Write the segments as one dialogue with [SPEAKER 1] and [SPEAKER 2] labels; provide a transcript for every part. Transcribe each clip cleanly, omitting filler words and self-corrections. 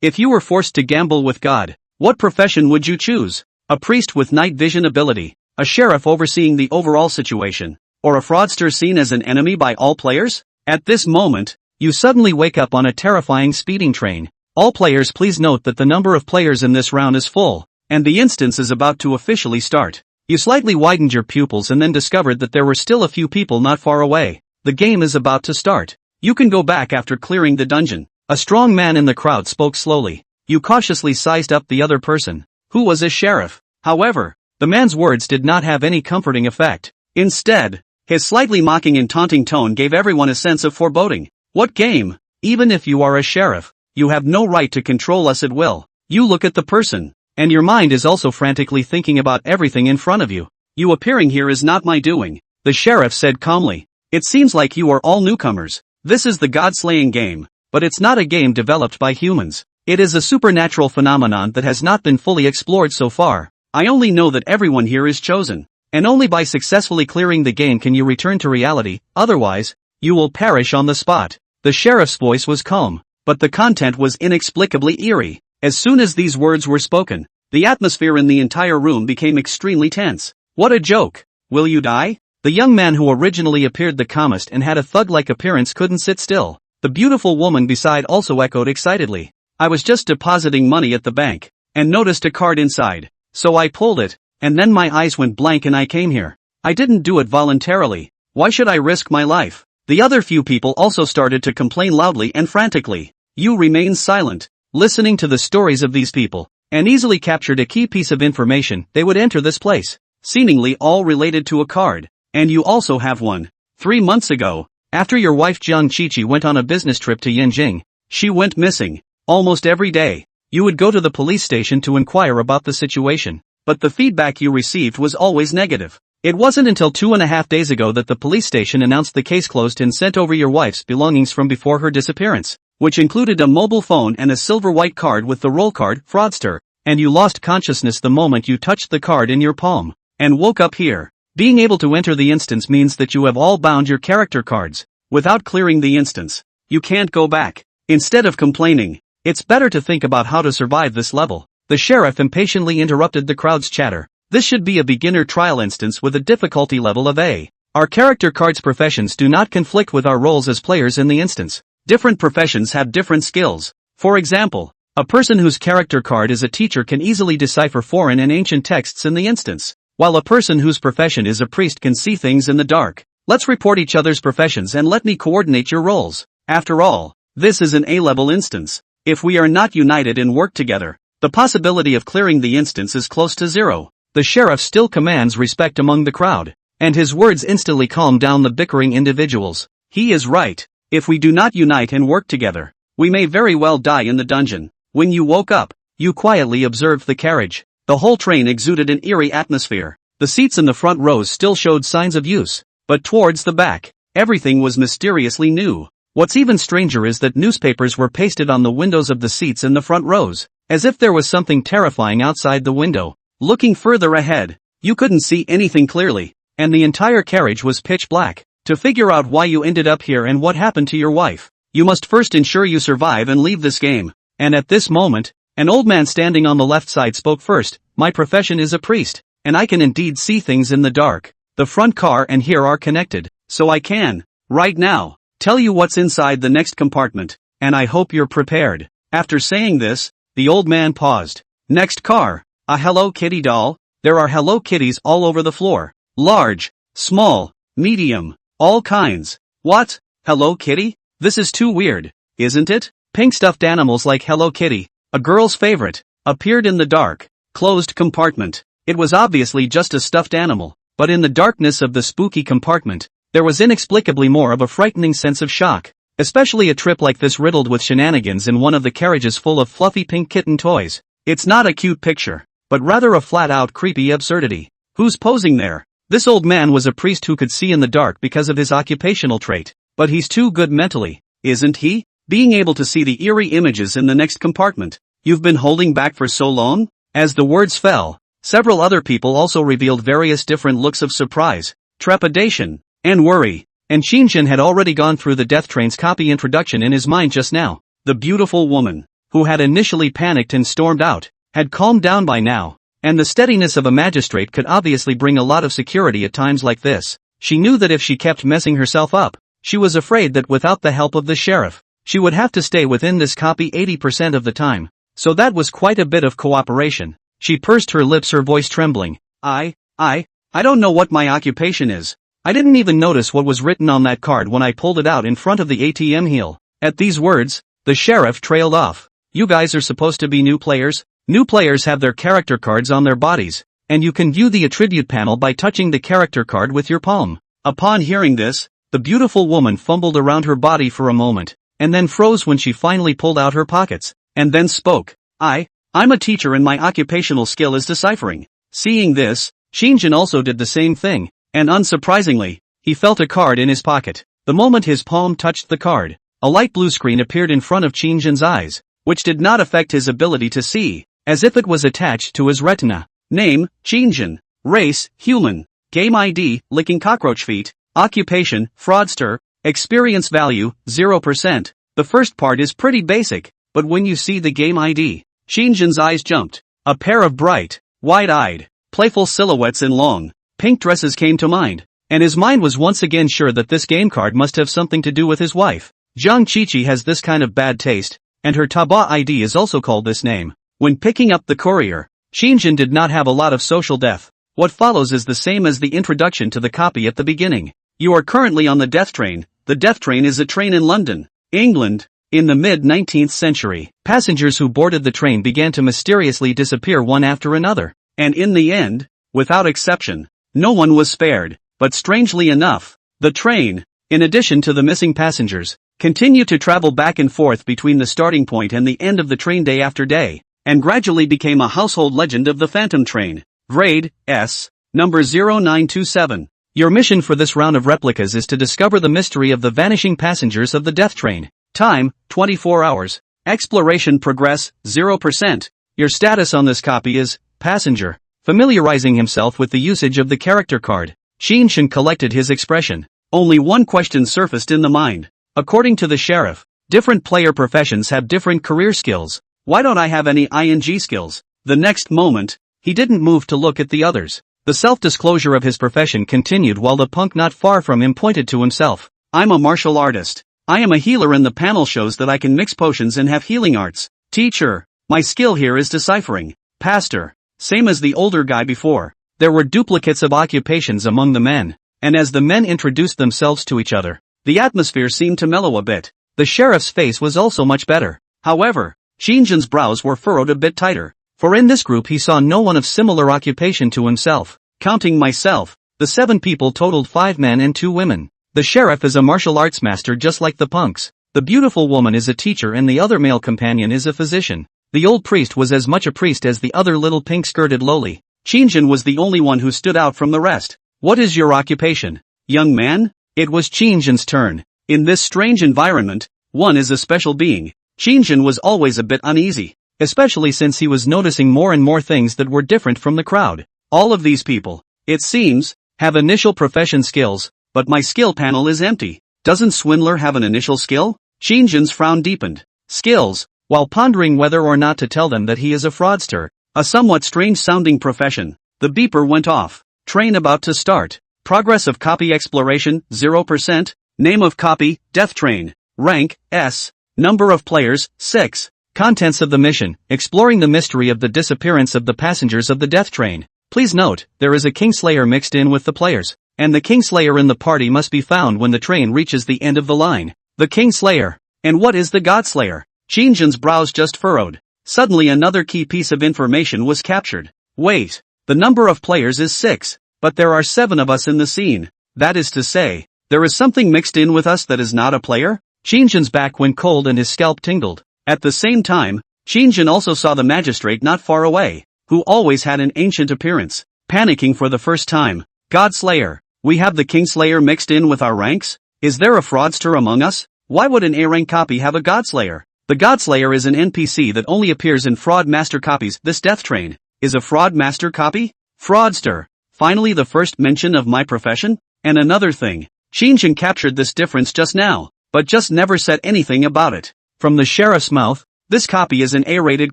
[SPEAKER 1] If you were forced to gamble with God, what profession would you choose? A priest with night vision ability, a sheriff overseeing the overall situation, or a fraudster seen as an enemy by all players? At this moment, you suddenly wake up on a terrifying speeding train. All players, please note that the number of players in this round is full, and the instance is about to officially start. You slightly widened your pupils and then discovered that there were still a few people not far away. The game is about to start. You can go back after clearing the dungeon. A strong man in the crowd spoke slowly. You cautiously sized up the other person, who was a sheriff. However, the man's words did not have any comforting effect. Instead, his slightly mocking and taunting tone gave everyone a sense of foreboding. What game? Even if you are a sheriff, you have no right to control us at will. You look at the person, and your mind is also frantically thinking about everything in front of you. You appearing here is not my doing, the sheriff said calmly. It seems like you are all newcomers. This is the God-slaying game, but it's not a game developed by humans. It is a supernatural phenomenon that has not been fully explored so far. I only know that everyone here is chosen, and only by successfully clearing the game can you return to reality, otherwise, you will perish on the spot. The sheriff's voice was calm, but the content was inexplicably eerie. As soon as these words were spoken, the atmosphere in the entire room became extremely tense. What a joke! Will you die? The young man who originally appeared the calmest and had a thug-like appearance couldn't sit still. The beautiful woman beside also echoed excitedly. I was just depositing money at the bank, and noticed a card inside. So I pulled it, and then my eyes went blank and I came here. I didn't do it voluntarily. Why should I risk my life? The other few people also started to complain loudly and frantically. You remained silent, listening to the stories of these people, and easily captured a key piece of information. They would enter this place, seemingly all related to a card, and you also have one. 3 months ago, after your wife Jiang Qiqi went on a business trip to Yanjing, she went missing. Almost every day, you would go to the police station to inquire about the situation, but the feedback you received was always negative. It wasn't until 2.5 days ago that the police station announced the case closed and sent over your wife's belongings from before her disappearance, which included a mobile phone and a silver-white card with the roll card, fraudster, and you lost consciousness the moment you touched the card in your palm, and woke up here. Being able to enter the instance means that you have all bound your character cards. Without clearing the instance, you can't go back. Instead of complaining, it's better to think about how to survive this level. The sheriff impatiently interrupted the crowd's chatter. This should be a beginner trial instance with a difficulty level of A. Our character cards' professions do not conflict with our roles as players in the instance. Different professions have different skills. For example, a person whose character card is a teacher can easily decipher foreign and ancient texts in the instance, while a person whose profession is a priest can see things in the dark. Let's report each other's professions and let me coordinate your roles. After all, this is an A-level instance. If we are not united and work together, the possibility of clearing the instance is close to zero. The sheriff still commands respect among the crowd, and his words instantly calmed down the bickering individuals. He is right. If we do not unite and work together, we may very well die in the dungeon. When you woke up, you quietly observed the carriage. The whole train exuded an eerie atmosphere. The seats in the front rows still showed signs of use, but towards the back, everything was mysteriously new. What's even stranger is that newspapers were pasted on the windows of the seats in the front rows, as if there was something terrifying outside the window. Looking further ahead, you couldn't see anything clearly, and the entire carriage was pitch black. To figure out why you ended up here and what happened to your wife, you must first ensure you survive and leave this game. And at this moment, an old man standing on the left side spoke first. My profession is a priest, and I can indeed see things in the dark. The front car and here are connected, so I can, right now, tell you what's inside the next compartment, and I hope you're prepared. After saying this, the old man paused. Next car, a Hello Kitty doll. There are Hello Kitties all over the floor. Large, small, medium, all kinds. What? Hello Kitty? This is too weird, isn't it? Pink stuffed animals like Hello Kitty, a girl's favorite, appeared in the dark, closed compartment. It was obviously just a stuffed animal, but in the darkness of the spooky compartment, there was inexplicably more of a frightening sense of shock, especially a trip like this riddled with shenanigans in one of the carriages full of fluffy pink kitten toys. It's not a cute picture, but rather a flat-out creepy absurdity. Who's posing there? This old man was a priest who could see in the dark because of his occupational trait, but he's too good mentally, isn't he? Being able to see the eerie images in the next compartment. You've been holding back for so long? As the words fell, several other people also revealed various different looks of surprise, trepidation, and worry, and Qin Shang had already gone through the Death Train's copy introduction in his mind just now. The beautiful woman, who had initially panicked and stormed out, had calmed down by now. And the steadiness of a magistrate could obviously bring a lot of security at times like this. She knew that if she kept messing herself up, she was afraid that without the help of the sheriff, she would have to stay within this copy 80% of the time. So that was quite a bit of cooperation. She pursed her lips, her voice trembling. I don't know what my occupation is. I didn't even notice what was written on that card when I pulled it out in front of the ATM heel. At these words, the sheriff trailed off. You guys are supposed to be new players? New players have their character cards on their bodies, and you can view the attribute panel by touching the character card with your palm. Upon hearing this, the beautiful woman fumbled around her body for a moment, and then froze when she finally pulled out her pockets, and then spoke. I'm a teacher and my occupational skill is deciphering. Seeing this, Shinjin also did the same thing, and unsurprisingly, he felt a card in his pocket. The moment his palm touched the card, a light blue screen appeared in front of Shinjin's eyes, which did not affect his ability to see, as if it was attached to his retina. Name, Shinjin. Race, human. Game ID, licking cockroach feet. Occupation, fraudster. Experience value, 0%. The first part is pretty basic, but when you see the game ID, Shinjin's eyes jumped. A pair of bright, wide-eyed, playful silhouettes in long, pink dresses came to mind, and his mind was once again sure that this game card must have something to do with his wife. Jiang Qiqi has this kind of bad taste, and her Taba ID is also called this name. When picking up the courier, Shinjin did not have a lot of social depth. What follows is the same as the introduction to the copy at the beginning. You are currently on the death train. The death train is a train in London, England. In the mid-19th century, passengers who boarded the train began to mysteriously disappear one after another. And in the end, without exception, no one was spared. But strangely enough, the train, in addition to the missing passengers, continued to travel back and forth between the starting point and the end of the train day after day, and gradually became a household legend of the Phantom Train. Grade, S, number 0927. Your mission for this round of replicas is to discover the mystery of the vanishing passengers of the death train. Time, 24 hours. Exploration progress, 0%. Your status on this copy is, passenger. Familiarizing himself with the usage of the character card, Shinjin collected his expression. Only one question surfaced in the mind. According to the sheriff, different player professions have different career skills. Why don't I have any ING skills? The next moment, he didn't move to look at the others. The self-disclosure of his profession continued while the punk not far from him pointed to himself. I'm a martial artist. I am a healer and the panel shows that I can mix potions and have healing arts. Teacher, my skill here is deciphering. Pastor, same as the older guy before. There were duplicates of occupations among the men, and as the men introduced themselves to each other, the atmosphere seemed to mellow a bit. The sheriff's face was also much better. However, Shinjin's brows were furrowed a bit tighter, for in this group he saw no one of similar occupation to himself. Counting myself, the 7 people totaled 5 men and 2 women. The sheriff is a martial arts master just like the punks. The beautiful woman is a teacher and the other male companion is a physician. The old priest was as much a priest as the other little pink-skirted lowly. Shinjin was the only one who stood out from the rest. What is your occupation, young man? It was Shinjin's turn. In this strange environment, one is a special being. Shinjin was always a bit uneasy, especially since he was noticing more and more things that were different from the crowd. All of these people, it seems, have initial profession skills, but my skill panel is empty. Doesn't Swindler have an initial skill? Shinjin's frown deepened. Skills, while pondering whether or not to tell them that he is a fraudster, a somewhat strange-sounding profession. The beeper went off. Train about to start. Progress of copy exploration, 0%. Name of copy, Death Train. Rank, S. Number of players, 6. Contents of the mission, exploring the mystery of the disappearance of the passengers of the Death Train. Please note, there is a Kingslayer mixed in with the players, and the Kingslayer in the party must be found when the train reaches the end of the line. The Kingslayer. And what is the Godslayer? Shinjin's brows just furrowed. Suddenly another key piece of information was captured. Wait, the number of players is 6, but there are 7 of us in the scene. That is to say, there is something mixed in with us that is not a player? Shinjin's back went cold and his scalp tingled. At the same time, Shinjin also saw the magistrate not far away, who always had an ancient appearance. Panicking for the first time. Godslayer, we have the Kingslayer mixed in with our ranks? Is there a fraudster among us? Why would an A-rank copy have a Godslayer? The Godslayer is an NPC that only appears in Fraud Master copies. This Death Train is a Fraud Master copy? Fraudster. Finally the first mention of my profession? And another thing, Shinjin captured this difference just now, but just never said anything about it. From the sheriff's mouth, This copy is an A-rated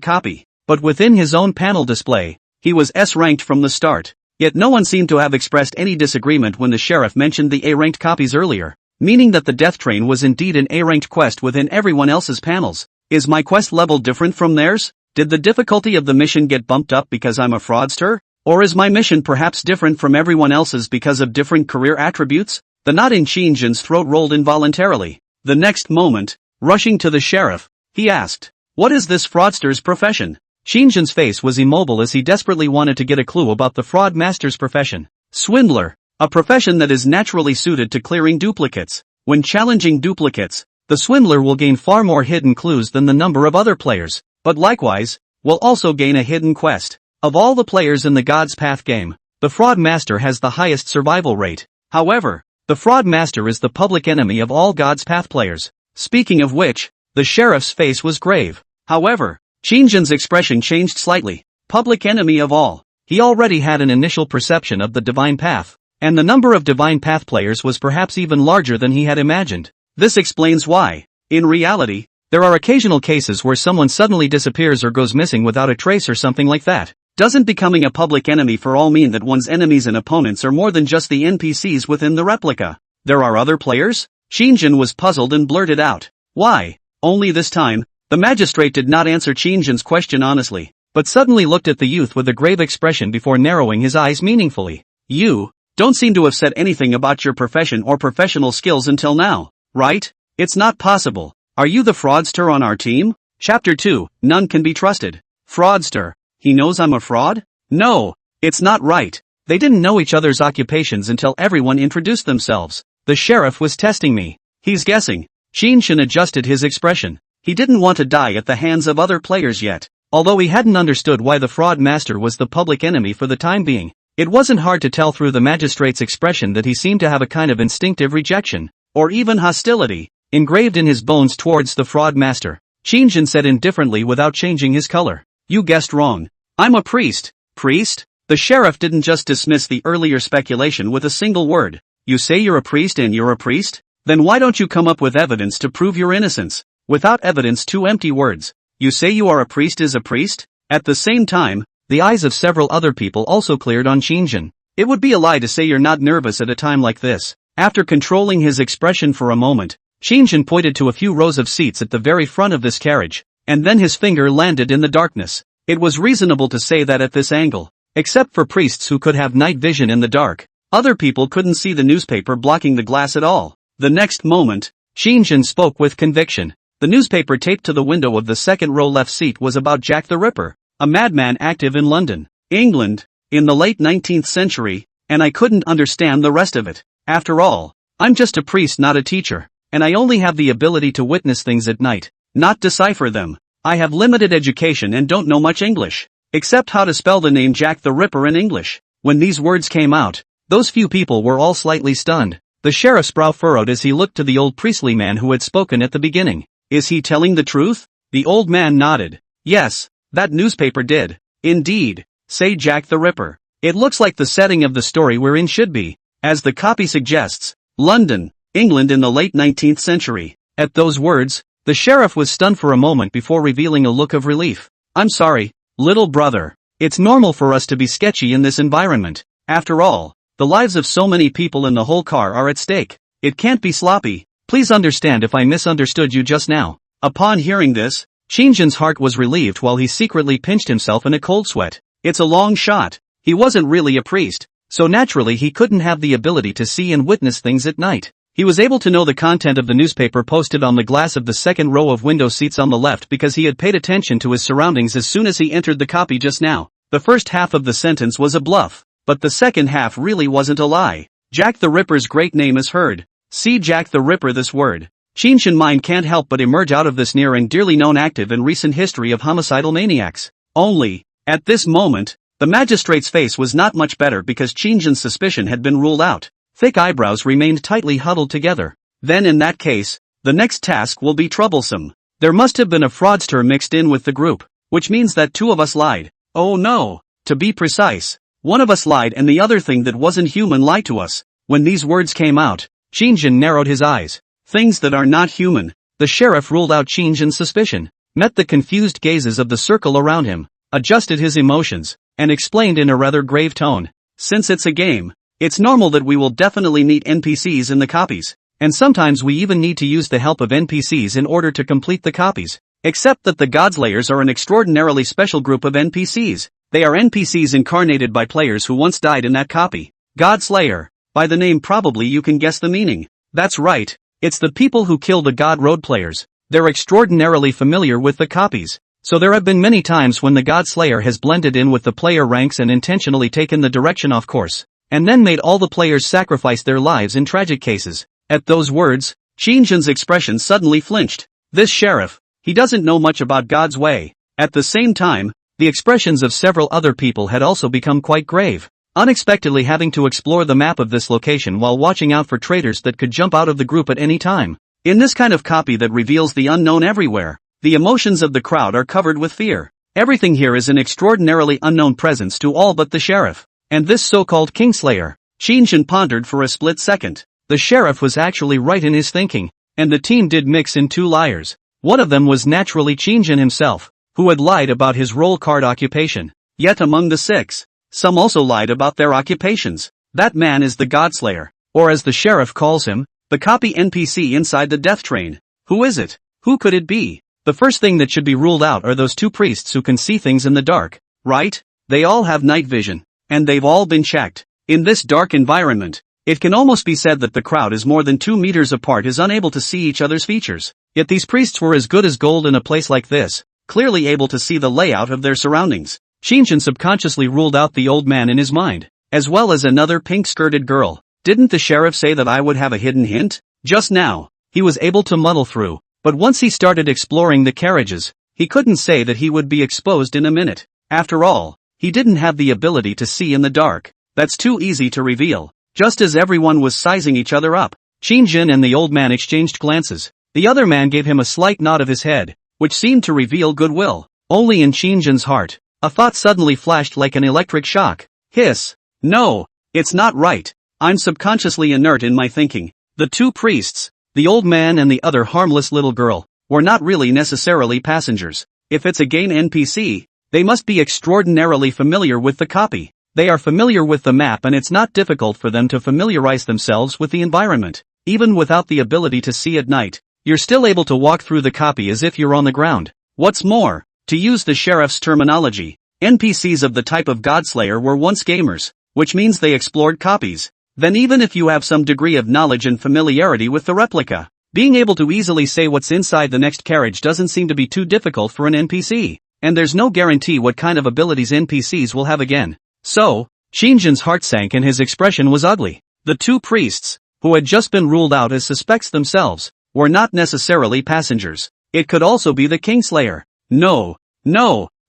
[SPEAKER 1] copy. But within his own panel display, he was S-ranked from the start. Yet no one seemed to have expressed any disagreement when the sheriff mentioned the A-ranked copies earlier, meaning that the death train was indeed an A-ranked quest within everyone else's panels. Is my quest level different from theirs? Did the difficulty of the mission get bumped up because I'm a fraudster? Or is my mission perhaps different from everyone else's because of different career attributes? The knot in Qin Shang's throat rolled involuntarily. The next moment, rushing to the sheriff, he asked, "What is this fraudster's profession?" Qin Shang's face was immobile as he desperately wanted to get a clue about the fraud master's profession. Swindler, a profession that is naturally suited to clearing duplicates. When challenging duplicates, the swindler will gain far more hidden clues than the number of other players, but likewise, will also gain a hidden quest. Of all the players in the God's Path game, the fraud master has the highest survival rate. However, the fraud master is the public enemy of all God's Path players. Speaking of which, the sheriff's face was grave. However, Qin Shang's expression changed slightly. Public enemy of all. He already had an initial perception of the divine path, and the number of divine path players was perhaps even larger than he had imagined. This explains why, in reality, there are occasional cases where someone suddenly disappears or goes missing without a trace or something like that. Doesn't becoming a public enemy for all mean that one's enemies and opponents are more than just the NPCs within the replica? There are other players? Qin Shang was puzzled and blurted out, "Why?" Only this time, the magistrate did not answer Qin Shang's question honestly, but suddenly looked at the youth with a grave expression before narrowing his eyes meaningfully. "You don't seem to have said anything about your profession or professional skills until now, right? It's not possible. Are you the fraudster on our team?" Chapter 2, None Can Be Trusted. Fraudster. He knows I'm a fraud? No, it's not right. They didn't know each other's occupations until everyone introduced themselves. The sheriff was testing me. He's guessing. Qin Shang adjusted his expression. He didn't want to die at the hands of other players yet. Although he hadn't understood why the fraud master was the public enemy for the time being, it wasn't hard to tell through the magistrate's expression that he seemed to have a kind of instinctive rejection, or even hostility, engraved in his bones towards the fraud master. Qin Shang said indifferently without changing his color, "You guessed wrong. I'm a priest." Priest? The sheriff didn't just dismiss the earlier speculation with a single word. "You say you're a priest and you're a priest? Then why don't you come up with evidence to prove your innocence?" Without evidence, two empty words. "You say you are a priest is a priest?" At the same time, the eyes of several other people also cleared on Qin Shang. It would be a lie to say you're not nervous at a time like this. After controlling his expression for a moment, Qin Shang pointed to a few rows of seats at the very front of this carriage, and then his finger landed in the darkness. It was reasonable to say that at this angle, except for priests who could have night vision in the dark, other people couldn't see the newspaper blocking the glass at all. The next moment, Qin Shang spoke with conviction. The newspaper taped to the window of the second row left seat was about Jack the Ripper, a madman active in London, England, in the late 19th century, and I couldn't understand the rest of it. After all, I'm just a priest, not a teacher, and I only have the ability to witness things at night, not decipher them. I have limited education and don't know much English, except how to spell the name Jack the Ripper in English. When these words came out, those few people were all slightly stunned. The sheriff's brow furrowed as he looked to the old priestly man who had spoken at the beginning. Is he telling the truth? The old man nodded. Yes, that newspaper did, indeed, say Jack the Ripper. It looks like the setting of the story we're in should be, as the copy suggests, London, England in the late 19th century. At those words, the sheriff was stunned for a moment before revealing a look of relief. "I'm sorry, little brother. It's normal for us to be sketchy in this environment. After all, the lives of so many people in the whole car are at stake. It can't be sloppy. Please understand if I misunderstood you just now." Upon hearing this, Qin Shang's heart was relieved while he secretly pinched himself in a cold sweat. It's a long shot. He wasn't really a priest, so naturally he couldn't have the ability to see and witness things at night. He was able to know the content of the newspaper posted on the glass of the second row of window seats on the left because he had paid attention to his surroundings as soon as he entered the copy just now. The first half of the sentence was a bluff, but the second half really wasn't a lie. Jack the Ripper's great name is heard. See Jack the Ripper, this word. Qin Shang's mind can't help but emerge out of this near and dearly known active and recent history of homicidal maniacs. Only, at this moment, the magistrate's face was not much better because Qin Shang's suspicion had been ruled out. Thick eyebrows remained tightly huddled together. Then in that case, the next task will be troublesome. There must have been a fraudster mixed in with the group, which means that two of us lied. Oh no! To be precise, one of us lied and the other thing that wasn't human lied to us. When these words came out, Qin Shang narrowed his eyes. Things that are not human. The sheriff ruled out Qin Shang's suspicion. met the confused gazes of the circle around him, adjusted his emotions, and explained in a rather grave tone. Since it's a game, it's normal that we will definitely need NPCs in the copies, and sometimes we even need to use the help of NPCs in order to complete the copies. Except that the Godslayers are an extraordinarily special group of NPCs. They are NPCs incarnated by players who once died in that copy. Godslayer. By the name probably you can guess the meaning. That's right, it's the people who kill the God Road players. They're extraordinarily familiar with the copies. So there have been many times when the Godslayer has blended in with the player ranks and intentionally taken the direction off course, and then made all the players sacrifice their lives in tragic cases. At those words, Qin Shang's expression suddenly flinched. This sheriff, he doesn't know much about God's way. At the same time, the expressions of several other people had also become quite grave, unexpectedly having to explore the map of this location while watching out for traitors that could jump out of the group at any time. In this kind of copy that reveals the unknown everywhere, the emotions of the crowd are covered with fear. Everything here is an extraordinarily unknown presence to all but the sheriff, and this so-called Kingslayer. Qin Shang pondered for a split second. The sheriff was actually right in his thinking, and the team did mix in two liars. One of them was naturally Qin Shang himself, who had lied about his roll card occupation. Yet among the six, some also lied about their occupations. That man is the Godslayer, or as the sheriff calls him, the copy NPC inside the death train. Who is it? Who could it be? The first thing that should be ruled out are those two priests who can see things in the dark, right? They all have night vision, and they've all been checked. In this dark environment, it can almost be said that the crowd is more than 2 meters apart is unable to see each other's features. Yet these priests were as good as gold in a place like this, clearly able to see the layout of their surroundings. Qin Shang subconsciously ruled out the old man in his mind, as well as another pink-skirted girl. Didn't the sheriff say that I would have a hidden hint? Just now, he was able to muddle through, but once he started exploring the carriages, he couldn't say that he would be exposed in a minute. After all, he didn't have the ability to see in the dark. That's too easy to reveal. Just as everyone was sizing each other up, Qin Shang and the old man exchanged glances. The other man gave him a slight nod of his head, which seemed to reveal goodwill. Only in Qin Shang's heart, a thought suddenly flashed like an electric shock. Hiss. No, it's not right. I'm subconsciously inert in my thinking. The two priests, the old man and the other harmless little girl, were not really necessarily passengers. If it's a game NPC, they must be extraordinarily familiar with the copy. They are familiar with the map and it's not difficult for them to familiarize themselves with the environment. Even without the ability to see at night, you're still able to walk through the copy as if you're on the ground. What's more, to use the sheriff's terminology, NPCs of the type of Godslayer were once gamers, which means they explored copies. Then even if you have some degree of knowledge and familiarity with the replica, being able to easily say what's inside the next carriage doesn't seem to be too difficult for an NPC, and there's no guarantee what kind of abilities NPCs will have again. So, Qin Shang's heart sank and his expression was ugly. The two priests, who had just been ruled out as suspects themselves, were not necessarily passengers. It could also be the Kingslayer. No,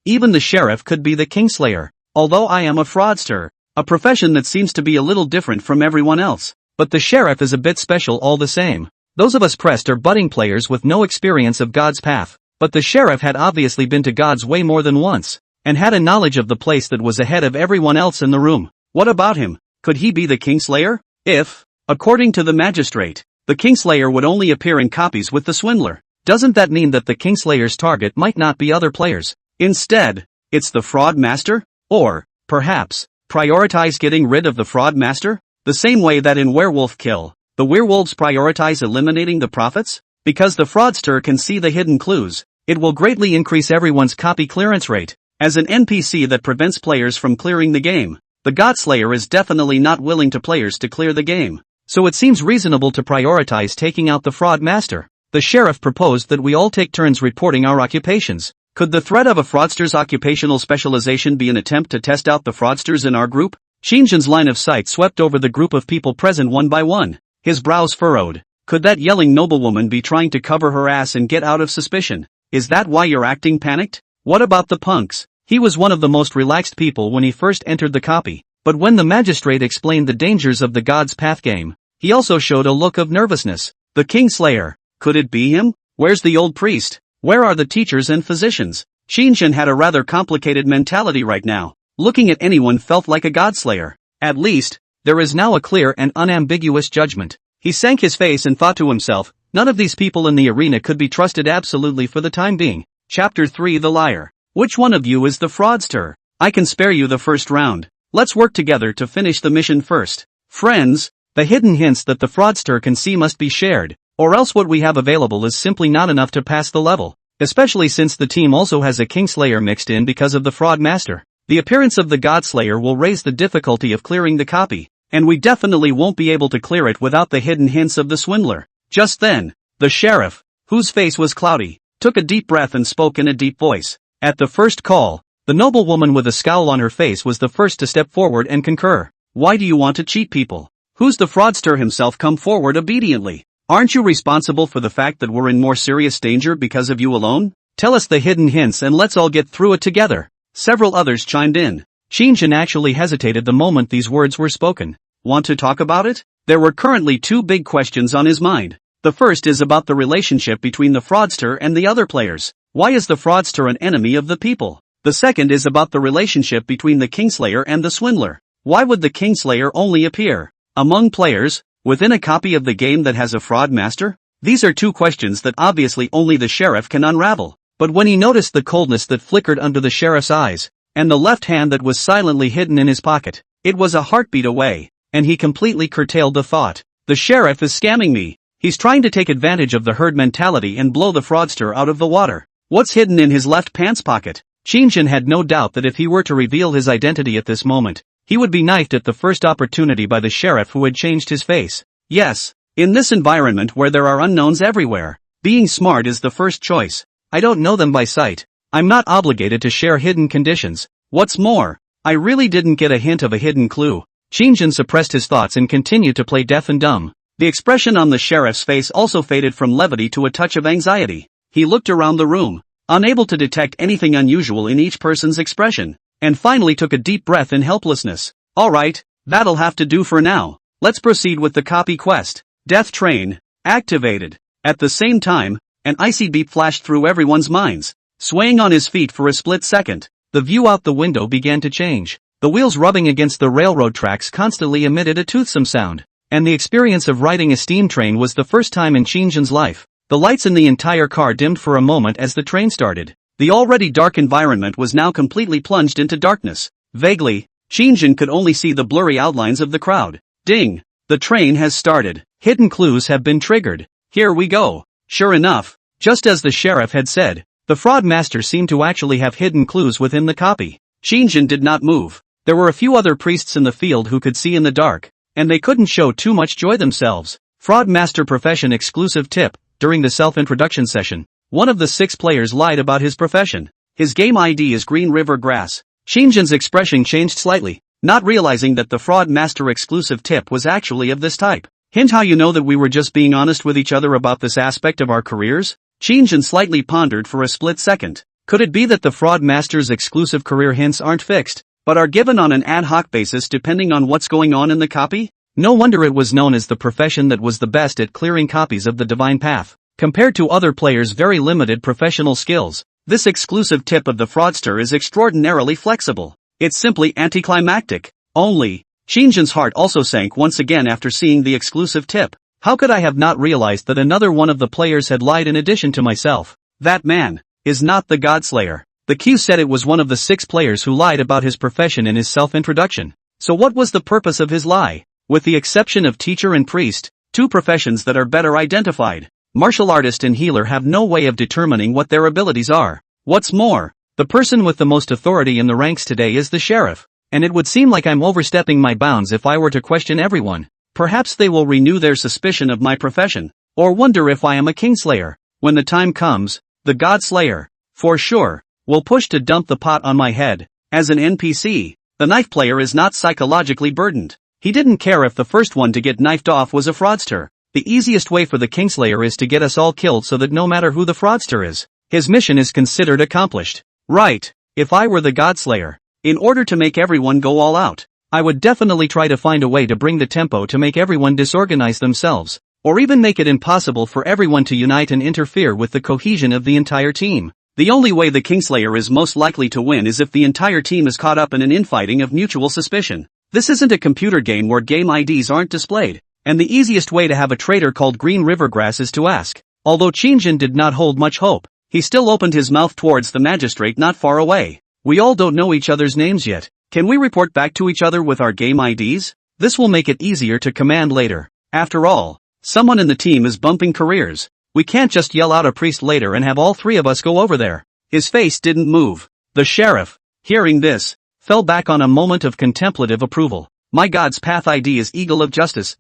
[SPEAKER 1] even the sheriff could be the Kingslayer. Although I am a fraudster, a profession that seems to be a little different from everyone else, but the sheriff is a bit special all the same. Those of us pressed are budding players with no experience of God's path, but the sheriff had obviously been to God's way more than once, and had a knowledge of the place that was ahead of everyone else in the room. What about him? Could he be the Kingslayer? If, according to the magistrate, the Kingslayer would only appear in copies with the Swindler, doesn't that mean that the Kingslayer's target might not be other players? Instead, it's the fraud master? Or, perhaps, prioritize getting rid of the fraud master? The same way that in Werewolf Kill, the werewolves prioritize eliminating the prophets? Because the fraudster can see the hidden clues, it will greatly increase everyone's copy clearance rate. As an NPC that prevents players from clearing the game, the Godslayer is definitely not willing to players to clear the game. So it seems reasonable to prioritize taking out the fraud master. The sheriff proposed that we all take turns reporting our occupations. Could the threat of a fraudster's occupational specialization be an attempt to test out the fraudsters in our group? Qin Shang's line of sight swept over the group of people present one by one. His brows furrowed. Could that yelling noblewoman be trying to cover her ass and get out of suspicion? Is that why you're acting panicked? What about the punks? He was one of the most relaxed people when he first entered the copy, but when the magistrate explained the dangers of the God's Path game, he also showed a look of nervousness. The Kingslayer. Could it be him? Where's the old priest? Where are the teachers and physicians? Qin Shang had a rather complicated mentality right now. Looking at anyone felt like a Godslayer. At least, there is now a clear and unambiguous judgment. He sank his face and thought to himself, none of these people in the arena could be trusted absolutely for the time being. Chapter 3 The Liar. Which one of you is the fraudster? I can spare you the first round. Let's work together to finish the mission first. Friends, the hidden hints that the fraudster can see must be shared, or else what we have available is simply not enough to pass the level, especially since the team also has a Kingslayer mixed in because of the fraud master. The appearance of the Godslayer will raise the difficulty of clearing the copy, and we definitely won't be able to clear it without the hidden hints of the Swindler. Just then, the sheriff, whose face was cloudy, took a deep breath and spoke in a deep voice. At the first call, the noblewoman with a scowl on her face was the first to step forward and concur. Why do you want to cheat people? Who's the fraudster himself? Come forward obediently. Aren't you responsible for the fact that we're in more serious danger because of you alone? Tell us the hidden hints and let's all get through it together. Several others chimed in. Qin Shang actually hesitated the moment these words were spoken. Want to talk about it? There were currently two big questions on his mind. The first is about the relationship between the fraudster and the other players. Why is the fraudster an enemy of the people? The second is about the relationship between the Kingslayer and the Swindler. Why would the Kingslayer only appear among players within a copy of the game that has a fraud master? These are two questions that obviously only the sheriff can unravel. But when he noticed the coldness that flickered under the sheriff's eyes, and the left hand that was silently hidden in his pocket, it was a heartbeat away, and he completely curtailed the thought. The sheriff is scamming me. He's trying to take advantage of the herd mentality and blow the fraudster out of the water. What's hidden in his left pants pocket? Qin Shang had no doubt that if he were to reveal his identity at this moment, he would be knifed at the first opportunity by the sheriff who had changed his face. Yes, in this environment where there are unknowns everywhere, being smart is the first choice. I don't know them by sight. I'm not obligated to share hidden conditions. What's more, I really didn't get a hint of a hidden clue. Qin Shang suppressed his thoughts and continued to play deaf and dumb. The expression on the sheriff's face also faded from levity to a touch of anxiety. He looked around the room, unable to detect anything unusual in each person's expression, and finally took a deep breath in helplessness. Alright, that'll have to do for now. Let's proceed with the copy quest. Death Train, activated. At the same time, an icy beep flashed through everyone's minds. Swaying on his feet for a split second, the view out the window began to change. The wheels rubbing against the railroad tracks constantly emitted a toothsome sound, and the experience of riding a steam train was the first time in Qin Shang's life. The lights in the entire car dimmed for a moment as the train started. The already dark environment was now completely plunged into darkness. Vaguely, Qin Shang could only see the blurry outlines of the crowd. Ding! The train has started. Hidden clues have been triggered. Here we go. Sure enough, just as the sheriff had said, the fraud master seemed to actually have hidden clues within the copy. Qin Shang did not move. There were a few other priests in the field who could see in the dark, and they couldn't show too much joy themselves. Fraud master profession exclusive tip. During the self-introduction session, one of the 6 players lied about his profession. His game ID is Green River Grass. Qin Shang's expression changed slightly, not realizing that the fraud master exclusive tip was actually of this type. Hint: how you know that we were just being honest with each other about this aspect of our careers? Qin Shang slightly pondered for a split second. Could it be that the fraud master's exclusive career hints aren't fixed, but are given on an ad hoc basis depending on what's going on in the copy? No wonder it was known as the profession that was the best at clearing copies of the Divine Path. Compared to other players' very limited professional skills, this exclusive tip of the fraudster is extraordinarily flexible. It's simply anticlimactic. Only, Qin Shang's heart also sank once again after seeing the exclusive tip. How could I have not realized that another one of the players had lied in addition to myself? That man is not the Godslayer. The Q said it was one of the 6 players who lied about his profession in his self-introduction. So what was the purpose of his lie? With the exception of teacher and priest, 2 professions that are better identified, martial artist and healer have no way of determining what their abilities are. What's more, the person with the most authority in the ranks today is the sheriff, and it would seem like I'm overstepping my bounds if I were to question everyone. Perhaps they will renew their suspicion of my profession, or wonder if I am a Kingslayer. When the time comes, the Godslayer, for sure, will push to dump the pot on my head. As an NPC, the knife player is not psychologically burdened. He didn't care if the first one to get knifed off was a fraudster. The easiest way for the Kingslayer is to get us all killed so that no matter who the fraudster is, his mission is considered accomplished. Right, if I were the Godslayer, in order to make everyone go all out, I would definitely try to find a way to bring the tempo to make everyone disorganize themselves, or even make it impossible for everyone to unite and interfere with the cohesion of the entire team. The only way the Kingslayer is most likely to win is if the entire team is caught up in an infighting of mutual suspicion. This isn't a computer game where game IDs aren't displayed, and the easiest way to have a traitor called Green River Grass is to ask. Although Qin Shang did not hold much hope, He still opened his mouth towards the magistrate not far away. We all don't know each other's names yet. Can we report back to each other with our game IDs? This will make it easier to command later. After all, someone in the team is bumping careers. We can't just yell out a priest later and have all three of us go over there. His face didn't move. The sheriff, hearing this, fell back on a moment of contemplative approval. My God's path ID is Eagle of Justice.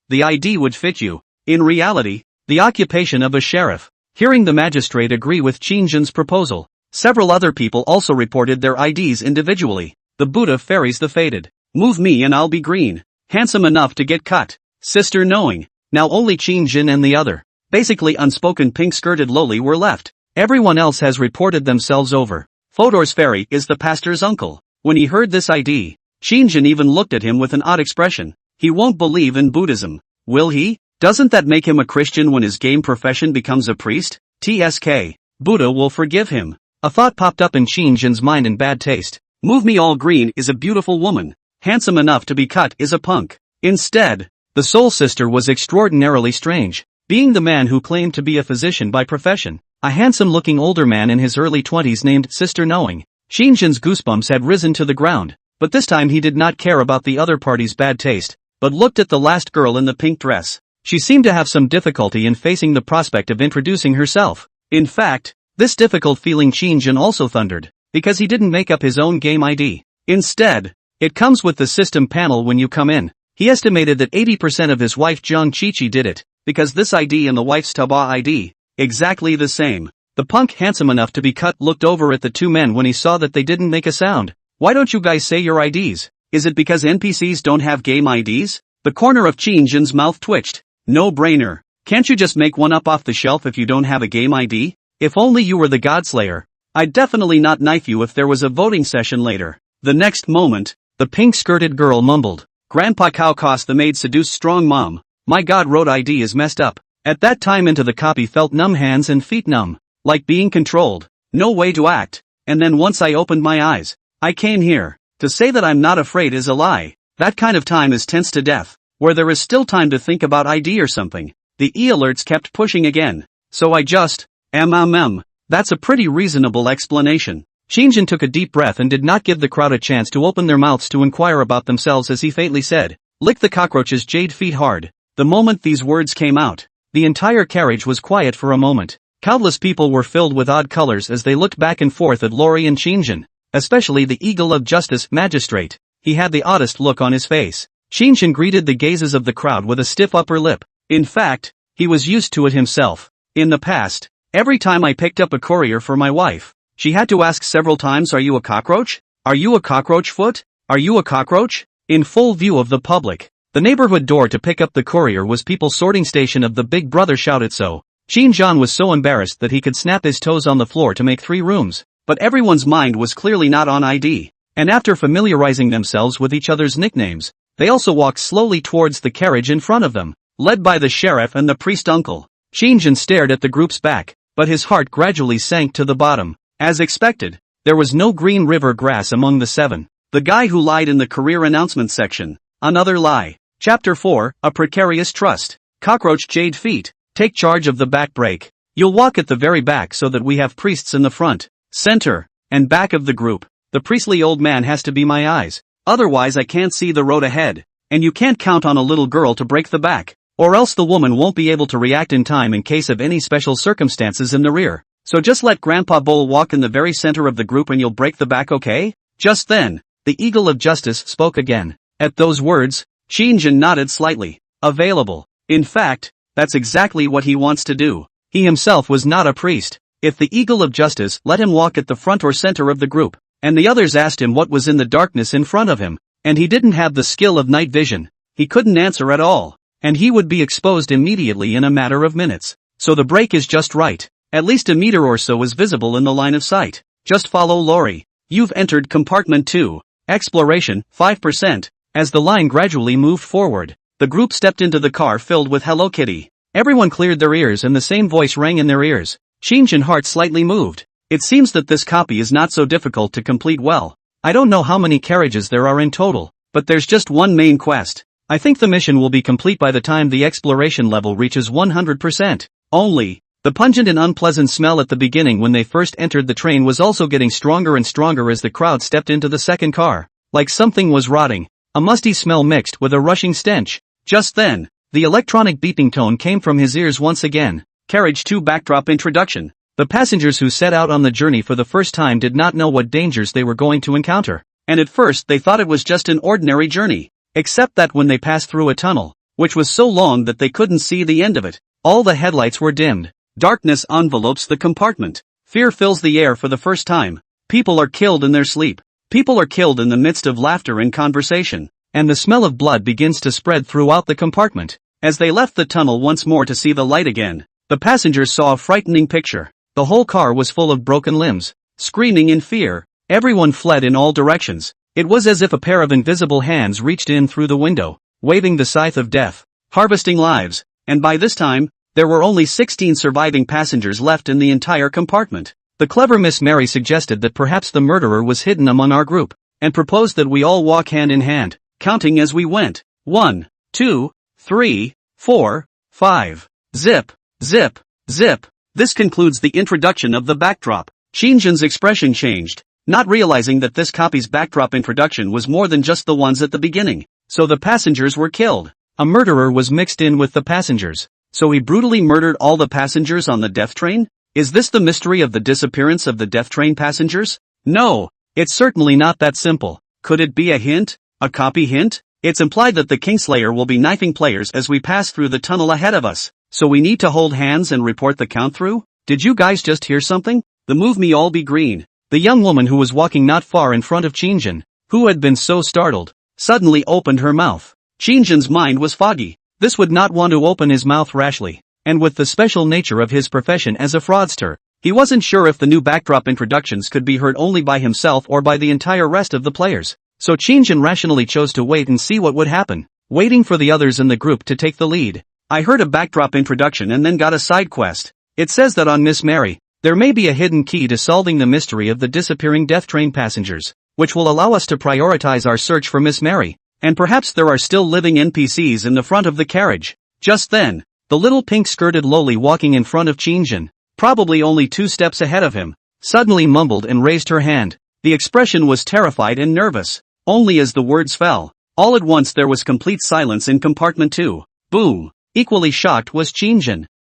[SPEAKER 1] The ID would fit you. In reality, the occupation of a sheriff. Hearing the magistrate agree with Qin Shang's proposal, several other people also reported their IDs individually. The Buddha fairies the faded. Move me and I'll be green. Handsome enough to get cut. Sister knowing. Now only Qin Shang and the other, basically unspoken pink-skirted loli were left. Everyone else has reported themselves over. Fodor's fairy is the pastor's uncle. When he heard this ID, Qin Shang even looked at him with an odd expression. He won't believe in Buddhism. Will he? Doesn't that make him a Christian when his game profession becomes a priest? TSK. Buddha will forgive him. A thought popped up in Qin Shang's mind in bad taste. Move me all green is a beautiful woman. Handsome enough to be cut is a punk. Instead, the soul sister was extraordinarily strange. Being the man who claimed to be a physician by profession, a handsome-looking older man in his early 20s named Sister Knowing. Qin Shang's goosebumps had risen to the ground, but this time he did not care about the other party's bad taste, but looked at the last girl in the pink dress. She seemed to have some difficulty in facing the prospect of introducing herself. In fact, this difficult feeling Qin Shang also thundered, because he didn't make up his own game ID. Instead, it comes with the system panel when you come in. He estimated that 80% of his wife Jiang Qiqi did it, because this ID and the wife's Taba ID, exactly the same. The punk handsome enough to be cut looked over at the two men when he saw that they didn't make a sound. Why don't you guys say your IDs? Is it because NPCs don't have game IDs? The corner of Qin Shang's mouth twitched. No brainer. Can't you just make one up off the shelf if you don't have a game ID? If only you were the Godslayer. I'd definitely not knife you if there was a voting session later. The next moment, the pink-skirted girl mumbled. Grandpa Cow cost the maid seduced strong mom. My God, wrote ID is messed up. At that time into the copy felt numb hands and feet numb. Like being controlled. No way to act. And then once I opened my eyes, I came here. To say that I'm not afraid is a lie. That kind of time is tense to death. Where there is still time to think about ID or something. The e-alerts kept pushing again. So I just, That's a pretty reasonable explanation. Qin Shang took a deep breath and did not give the crowd a chance to open their mouths to inquire about themselves as he faintly said, lick the cockroach's jade feet hard. The moment these words came out, the entire carriage was quiet for a moment. Countless people were filled with odd colors as they looked back and forth at Lori and Qin Shang, especially the Eagle of Justice magistrate. He had the oddest look on his face. Qin Shang greeted the gazes of the crowd with a stiff upper lip. In fact, he was used to it himself. In the past, every time I picked up a courier for my wife, she had to ask several times, are you a cockroach? Are you a cockroach foot? Are you a cockroach? In full view of the public. The neighborhood door to pick up the courier was people's sorting station of the Big Brother shouted so. Qin Shang was so embarrassed that he could snap his toes on the floor to make 3 rooms. But everyone's mind was clearly not on ID. And after familiarizing themselves with each other's nicknames, they also walked slowly towards the carriage in front of them, led by the sheriff and the priest uncle. Qin Shang stared at the group's back, but his heart gradually sank to the bottom. As expected, there was no green river grass among the 7. The guy who lied in the career announcement section. Another lie. Chapter 4, A Precarious Trust. Cockroach jade feet. Take charge of the back break. You'll walk at the very back so that we have priests in the front, center, and back of the group. The priestly old man has to be my eyes. Otherwise I can't see the road ahead. And you can't count on a little girl to break the back. Or else the woman won't be able to react in time in case of any special circumstances in the rear. So just let Grandpa Bull walk in the very center of the group and you'll break the back, okay? Just then, the Eagle of Justice spoke again. At those words, Qin Shang nodded slightly. Available. In fact, that's exactly what he wants to do. He himself was not a priest. If the Eagle of Justice let him walk at the front or center of the group, and the others asked him what was in the darkness in front of him, and he didn't have the skill of night vision, he couldn't answer at all, and he would be exposed immediately in a matter of minutes. So the break is just right. At least a meter or so is visible in the line of sight. Just follow Lori. You've entered compartment 2. Exploration, 5%. As the line gradually moved forward, the group stepped into the car filled with Hello Kitty. Everyone cleared their ears and the same voice rang in their ears. Qin Shang's heart slightly moved. It seems that this copy is not so difficult to complete well. I don't know how many carriages there are in total, but there's just one main quest. I think the mission will be complete by the time the exploration level reaches 100%. Only, The pungent and unpleasant smell at the beginning when they first entered the train was also getting stronger and stronger as the crowd stepped into the second car. Like something was rotting. A musty smell mixed with a rushing stench. Just then, the electronic beeping tone came from his ears once again. Carriage 2 backdrop introduction. The passengers who set out on the journey for the first time did not know what dangers they were going to encounter. And at first they thought it was just an ordinary journey. Except that when they passed through a tunnel, which was so long that they couldn't see the end of it, all the headlights were dimmed. Darkness envelopes the compartment. Fear fills the air for the first time. People are killed in their sleep. People are killed in the midst of laughter and conversation. And the smell of blood begins to spread throughout the compartment. As they left the tunnel once more to see the light again, the passengers saw a frightening picture. The whole car was full of broken limbs. Screaming in fear, everyone fled in all directions. It was as if a pair of invisible hands reached in through the window, waving the scythe of death, harvesting lives, and by this time, there were only 16 surviving passengers left in the entire compartment. The clever Miss Mary suggested that perhaps the murderer was hidden among our group, and proposed that we all walk hand in hand, counting as we went. 1, 2, 3, 4, 5. Zip, zip, zip. This concludes the introduction of the backdrop. Qin Shang's expression changed, not realizing that this copy's backdrop introduction was more than just the ones at the beginning. So the passengers were killed. A murderer was mixed in with the passengers. So he brutally murdered all the passengers on the death train? Is this the mystery of the disappearance of the death train passengers? No, it's certainly not that simple. Could it be a hint? A copy hint? It's implied that the Kingslayer will be knifing players as we pass through the tunnel ahead of us. So we need to hold hands and report the count through? Did you guys just hear something? The move me all be green. The young woman who was walking not far in front of Qin Shang, who had been so startled, suddenly opened her mouth. Qin Shang's mind was foggy. This would not want to open his mouth rashly. And with the special nature of his profession as a fraudster, he wasn't sure if the new backdrop introductions could be heard only by himself or by the entire rest of the players. So Qin Shang rationally chose to wait and see what would happen, waiting for the others in the group to take the lead. I heard a backdrop introduction and then got a side quest. It says that on Miss Mary, there may be a hidden key to solving the mystery of the disappearing death train passengers, which will allow us to prioritize our search for Miss Mary. And perhaps there are still living NPCs in the front of the carriage. Just then, the little pink-skirted loli walking in front of Qin Shang, probably only 2 steps ahead of him, suddenly mumbled and raised her hand. The expression was terrified and nervous. Only as the words fell, all at once there was complete silence in compartment 2. Boom! Equally shocked was Qin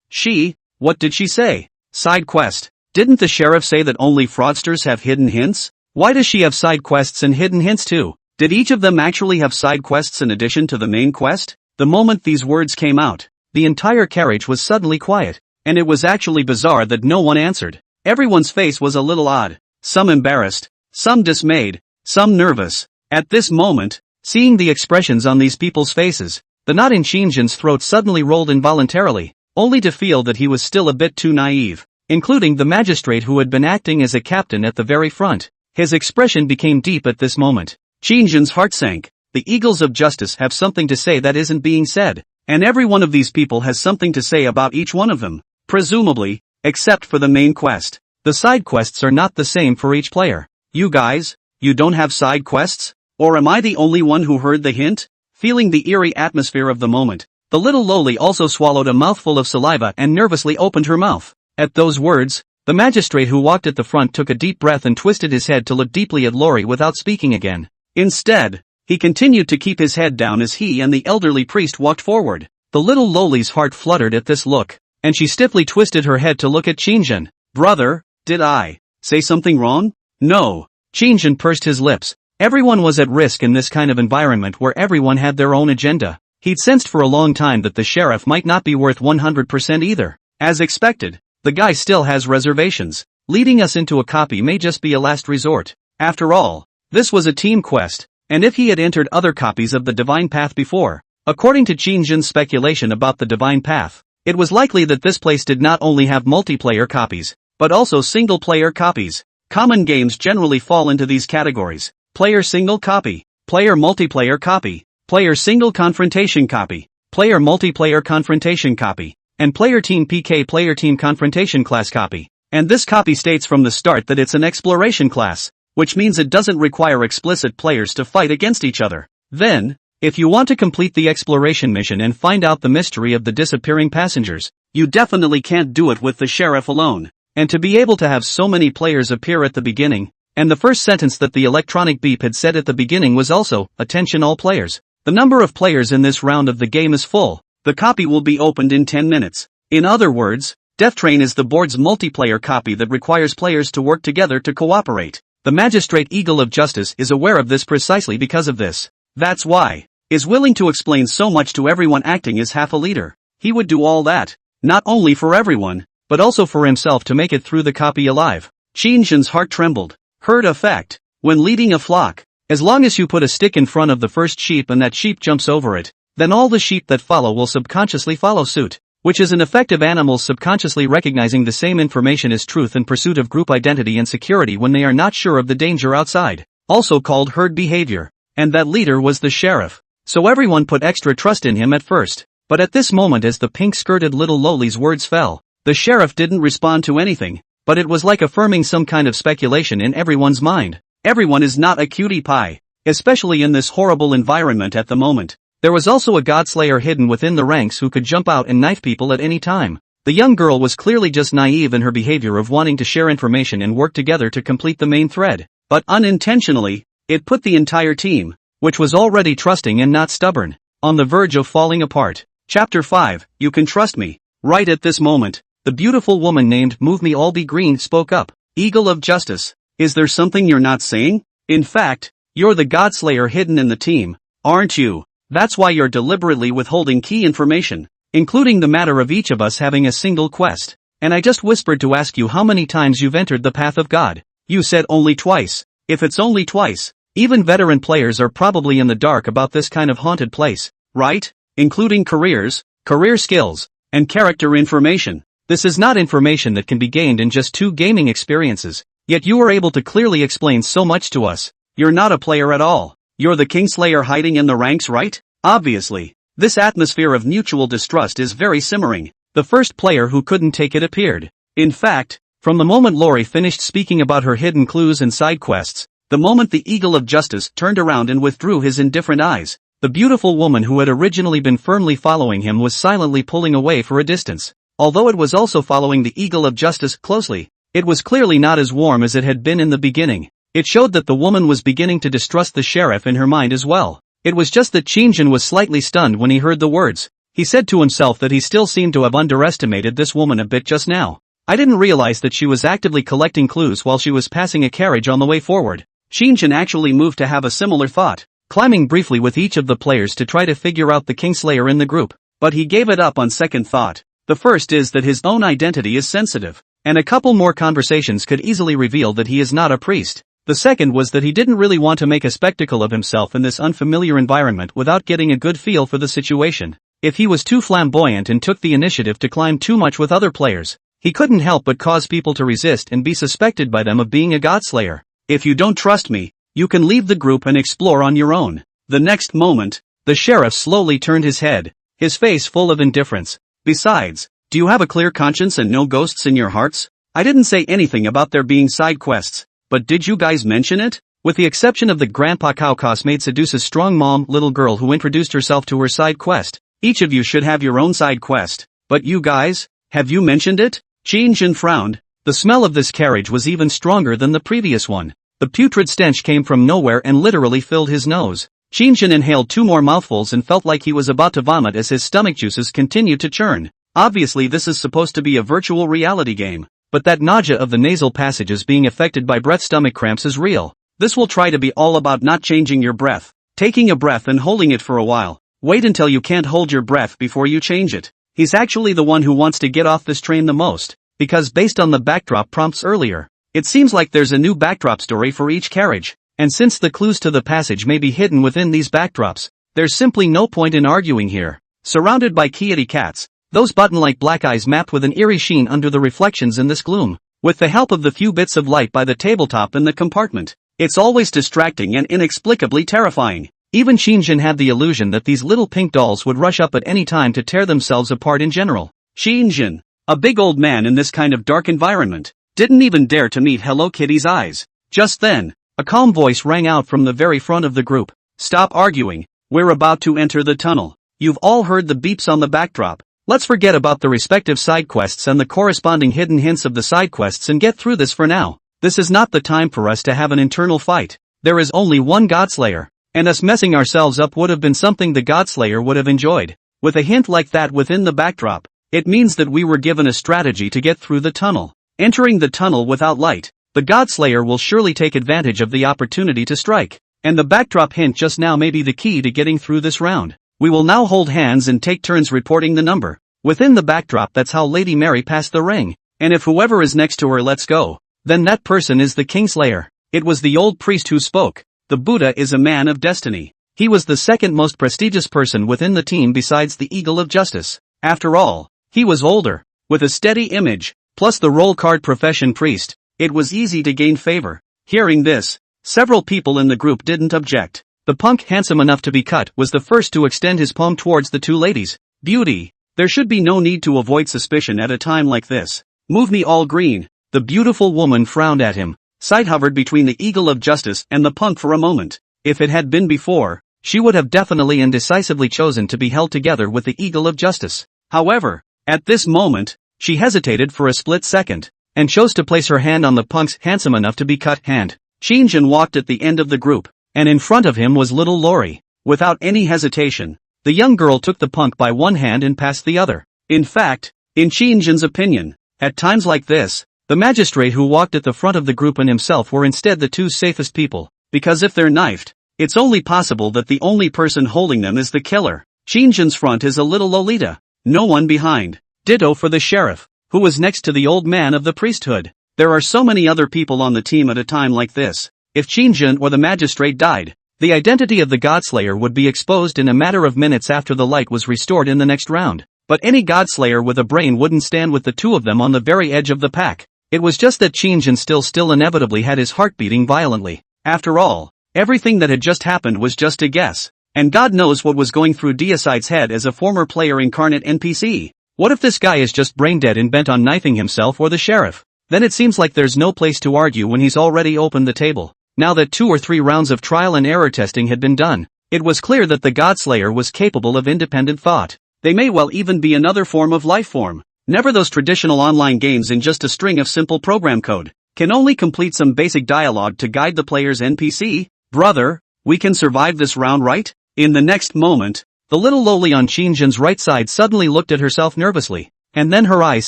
[SPEAKER 1] Shang. What did she say? Side quest. Didn't the sheriff say that only fraudsters have hidden hints? Why does she have side quests and hidden hints too? Did each of them actually have side quests in addition to the main quest? The moment these words came out, the entire carriage was suddenly quiet, and it was actually bizarre that no one answered. Everyone's face was a little odd, some embarrassed, some dismayed, some nervous. At this moment, seeing the expressions on these people's faces, the knot in Qin Shang's throat suddenly rolled involuntarily, only to feel that he was still a bit too naive, including the magistrate who had been acting as a captain at the very front. His expression became deep at this moment. Qin Shang's heart sank. The eagles of justice have something to say that isn't being said, and every one of these people has something to say about each one of them, presumably, except for the main quest. The side quests are not the same for each player. You guys, you don't have side quests? Or am I the only one who heard the hint? Feeling the eerie atmosphere of the moment, the little loli also swallowed a mouthful of saliva and nervously opened her mouth. At those words, the magistrate who walked at the front took a deep breath and twisted his head to look deeply at Lori without speaking again. Instead, he continued to keep his head down as he and the elderly priest walked forward. The little loli's heart fluttered at this look, and she stiffly twisted her head to look at Qin Shang. Brother, did I say something wrong? No. Qin Shang pursed his lips. Everyone was at risk in this kind of environment where everyone had their own agenda. He'd sensed for a long time that the sheriff might not be worth 100% either. As expected, the guy still has reservations. Leading us into a copy may just be a last resort. After all, this was a team quest, and if he had entered other copies of the Divine Path before, according to Qin Shang's speculation about the Divine Path, it was likely that this place did not only have multiplayer copies, but also single-player copies. Common games generally fall into these categories: player single copy, player multiplayer copy, player single confrontation copy, player multiplayer confrontation copy, and player team PK player team confrontation class copy. And this copy states from the start that it's an exploration class, which means it doesn't require explicit players to fight against each other. Then, if you want to complete the exploration mission and find out the mystery of the disappearing passengers, You definitely can't do it with the sheriff alone. And to be able to have so many players appear at the beginning, and the first sentence that the electronic beep had said at the beginning was also, "Attention all players. The number of players in this round of the game is full. The copy will be opened in 10 minutes. In other words, Death Train is the board's multiplayer copy that requires players to work together to cooperate. The Magistrate Eagle of Justice is aware of this precisely because of this. That's why is willing to explain so much to everyone acting as half a leader. He would do all that, not only for everyone, but also for himself to make it through the copy alive." Qin Shang's heart trembled. Herd effect. When leading a flock, as long as you put a stick in front of the first sheep and that sheep jumps over it, then all the sheep that follow will subconsciously follow suit, which is an effect of animals subconsciously recognizing the same information as truth in pursuit of group identity and security when they are not sure of the danger outside, also called herd behavior. And that leader was the sheriff. So everyone put extra trust in him at first. But at this moment, as the pink-skirted little lowly's words fell, the sheriff didn't respond to anything, but it was like affirming some kind of speculation in everyone's mind. Everyone is not a cutie pie, especially in this horrible environment at the moment. There was also a godslayer hidden within the ranks who could jump out and knife people at any time. The young girl was clearly just naive in her behavior of wanting to share information and work together to complete the main thread. But unintentionally, it put the entire team, which was already trusting and not stubborn, on the verge of falling apart. Chapter 5, You Can Trust Me. Right at this moment, the beautiful woman named Move Me All Be Green spoke up. Eagle of Justice, is there something you're not saying? In fact, you're the godslayer hidden in the team, aren't you? That's why you're deliberately withholding key information, including the matter of each of us having a single quest. And I just whispered to ask you how many times you've entered the path of God. You said only twice. If it's only twice, even veteran players are probably in the dark about this kind of haunted place, right? Including careers, career skills, and character information. This is not information that can be gained in just 2 gaming experiences, yet you are able to clearly explain so much to us. You're not a player at all. You're the Kingslayer hiding in the ranks, right? Obviously. This atmosphere of mutual distrust is very simmering. The first player who couldn't take it appeared. In fact, from the moment Lori finished speaking about her hidden clues and side quests, the moment the Eagle of Justice turned around and withdrew his indifferent eyes, the beautiful woman who had originally been firmly following him was silently pulling away for a distance. Although it was also following the Eagle of Justice closely, it was clearly not as warm as it had been in the beginning. It showed that the woman was beginning to distrust the sheriff in her mind as well. It was just that Qin Shang was slightly stunned when he heard the words. He said to himself that he still seemed to have underestimated this woman a bit just now. I didn't realize that she was actively collecting clues while she was passing a carriage on the way forward. Qin Shang actually moved to have a similar thought, climbing briefly with each of the players to try to figure out the Kingslayer in the group. But he gave it up on second thought. The first is that his own identity is sensitive, and a couple more conversations could easily reveal that he is not a priest. The second was that he didn't really want to make a spectacle of himself in this unfamiliar environment without getting a good feel for the situation. If he was too flamboyant and took the initiative to climb too much with other players, he couldn't help but cause people to resist and be suspected by them of being a godslayer. If you don't trust me, you can leave the group and explore on your own. The next moment, the sheriff slowly turned his head, his face full of indifference. Besides, do you have a clear conscience and no ghosts in your hearts? I didn't say anything about there being side quests. But did you guys mention it? With the exception of the Grandpa Cowcos maid seduces strong mom little girl who introduced herself to her side quest. Each of you should have your own side quest. But you guys, have you mentioned it? Qin Shang frowned. The smell of this carriage was even stronger than the previous one. The putrid stench came from nowhere and literally filled his nose. Qin Shang inhaled 2 more mouthfuls and felt like he was about to vomit as his stomach juices continued to churn. Obviously this is supposed to be a virtual reality game. But that nausea of the nasal passages being affected by breath stomach cramps is real. This will try to be all about not changing your breath, taking a breath and holding it for a while. Wait until you can't hold your breath before you change it. He's actually the one who wants to get off this train the most, because based on the backdrop prompts earlier, it seems like there's a new backdrop story for each carriage, and since the clues to the passage may be hidden within these backdrops, there's simply no point in arguing here. Surrounded by kitty cats, those button-like black eyes mapped with an eerie sheen under the reflections in this gloom. With the help of the few bits of light by the tabletop in the compartment, it's always distracting and inexplicably terrifying. Even Qin Shang had the illusion that these little pink dolls would rush up at any time to tear themselves apart in general. Qin Shang, a big old man in this kind of dark environment, didn't even dare to meet Hello Kitty's eyes. Just then, a calm voice rang out from the very front of the group. Stop arguing, we're about to enter the tunnel. You've all heard the beeps on the backdrop. Let's forget about the respective side quests and the corresponding hidden hints of the side quests and get through this for now. This is not the time for us to have an internal fight. There is only one Godslayer, and us messing ourselves up would have been something the Godslayer would have enjoyed. With a hint like that within the backdrop, it means that we were given a strategy to get through the tunnel. Entering the tunnel without light, the Godslayer will surely take advantage of the opportunity to strike, and the backdrop hint just now may be the key to getting through this round. We will now hold hands and take turns reporting the number. Within the backdrop, that's how Lady Mary passed the ring, and if whoever is next to her lets go, then that person is the Kingslayer. It was the old priest who spoke. The Buddha is a man of destiny. He was the second most prestigious person within the team besides the Eagle of Justice. After all, he was older, with a steady image, plus the role card profession priest. It was easy to gain favor. Hearing this, several people in the group didn't object. The punk, handsome enough to be cut, was the first to extend his palm towards the two ladies. Beauty. There should be no need to avoid suspicion at a time like this. Move me all green. The beautiful woman frowned at him. Sight hovered between the Eagle of Justice and the punk for a moment. If it had been before, she would have definitely and decisively chosen to be held together with the Eagle of Justice. However, at this moment, she hesitated for a split second, and chose to place her hand on the punk's handsome enough to be cut hand. Qin Shang walked at the end of the group, and in front of him was little Lori. Without any hesitation, the young girl took the punk by one hand and passed the other. In fact, in Qin Shang's opinion, at times like this, the magistrate who walked at the front of the group and himself were instead the two safest people, because if they're knifed, it's only possible that the only person holding them is the killer. Qin Shang's front is a little Lolita, no one behind. Ditto for the sheriff, who was next to the old man of the priesthood. There are so many other people on the team at a time like this. If Qin Shang or the magistrate died, the identity of the Godslayer would be exposed in a matter of minutes after the light was restored in the next round. But any Godslayer with a brain wouldn't stand with the two of them on the very edge of the pack. It was just that Qin Shang still inevitably had his heart beating violently. After all, everything that had just happened was just a guess. And God knows what was going through Deicide's head as a former player incarnate NPC. What if this guy is just brain dead and bent on knifing himself or the sheriff? Then it seems like there's no place to argue when he's already opened the table. Now that 2 or 3 rounds of trial and error testing had been done, it was clear that the Godslayer was capable of independent thought. They may well even be another form of life form. Never those traditional online games in just a string of simple program code. Can only complete some basic dialogue to guide the player's NPC. Brother, we can survive this round, right? In the next moment, the little loli on Qin Shang's right side suddenly looked at herself nervously, and then her eyes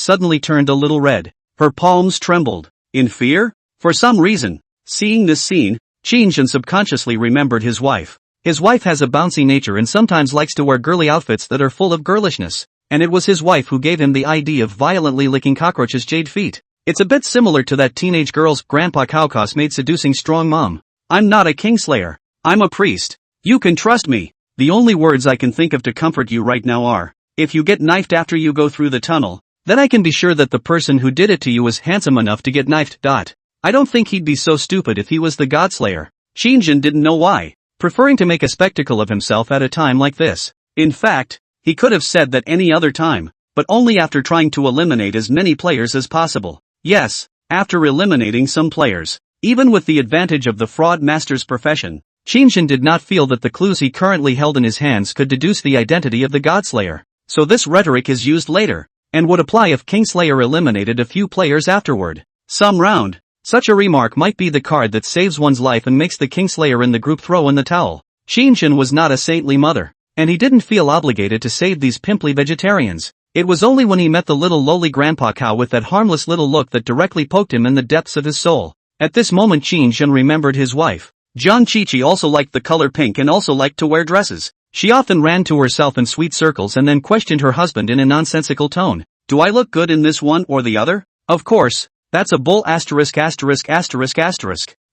[SPEAKER 1] suddenly turned a little red. Her palms trembled. In fear? For some reason. Seeing this scene, Qin Shang subconsciously remembered his wife. His wife has a bouncy nature and sometimes likes to wear girly outfits that are full of girlishness. And it was his wife who gave him the idea of violently licking cockroaches' jade feet. It's a bit similar to that teenage girl's grandpa Cowcos made seducing strong mom. I'm not a Kingslayer. I'm a priest. You can trust me. The only words I can think of to comfort you right now are, if you get knifed after you go through the tunnel, then I can be sure that the person who did it to you is handsome enough to get knifed. I don't think he'd be so stupid if he was the Godslayer. Qin Shang didn't know why, preferring to make a spectacle of himself at a time like this. In fact, he could have said that any other time, but only after trying to eliminate as many players as possible. Yes, after eliminating some players. Even with the advantage of the fraud master's profession, Qin Shang did not feel that the clues he currently held in his hands could deduce the identity of the Godslayer. So this rhetoric is used later, and would apply if Kingslayer eliminated a few players afterward. Some round. Such a remark might be the card that saves one's life and makes the Kingslayer in the group throw in the towel. Qin Shang was not a saintly mother, and he didn't feel obligated to save these pimply vegetarians. It was only when he met the little lowly grandpa cow with that harmless little look that directly poked him in the depths of his soul. At this moment Qin Shang remembered his wife. John Chi-Chi also liked the color pink and also liked to wear dresses. She often ran to herself in sweet circles and then questioned her husband in a nonsensical tone. Do I look good in this one or the other? Of course, that's a bull ********.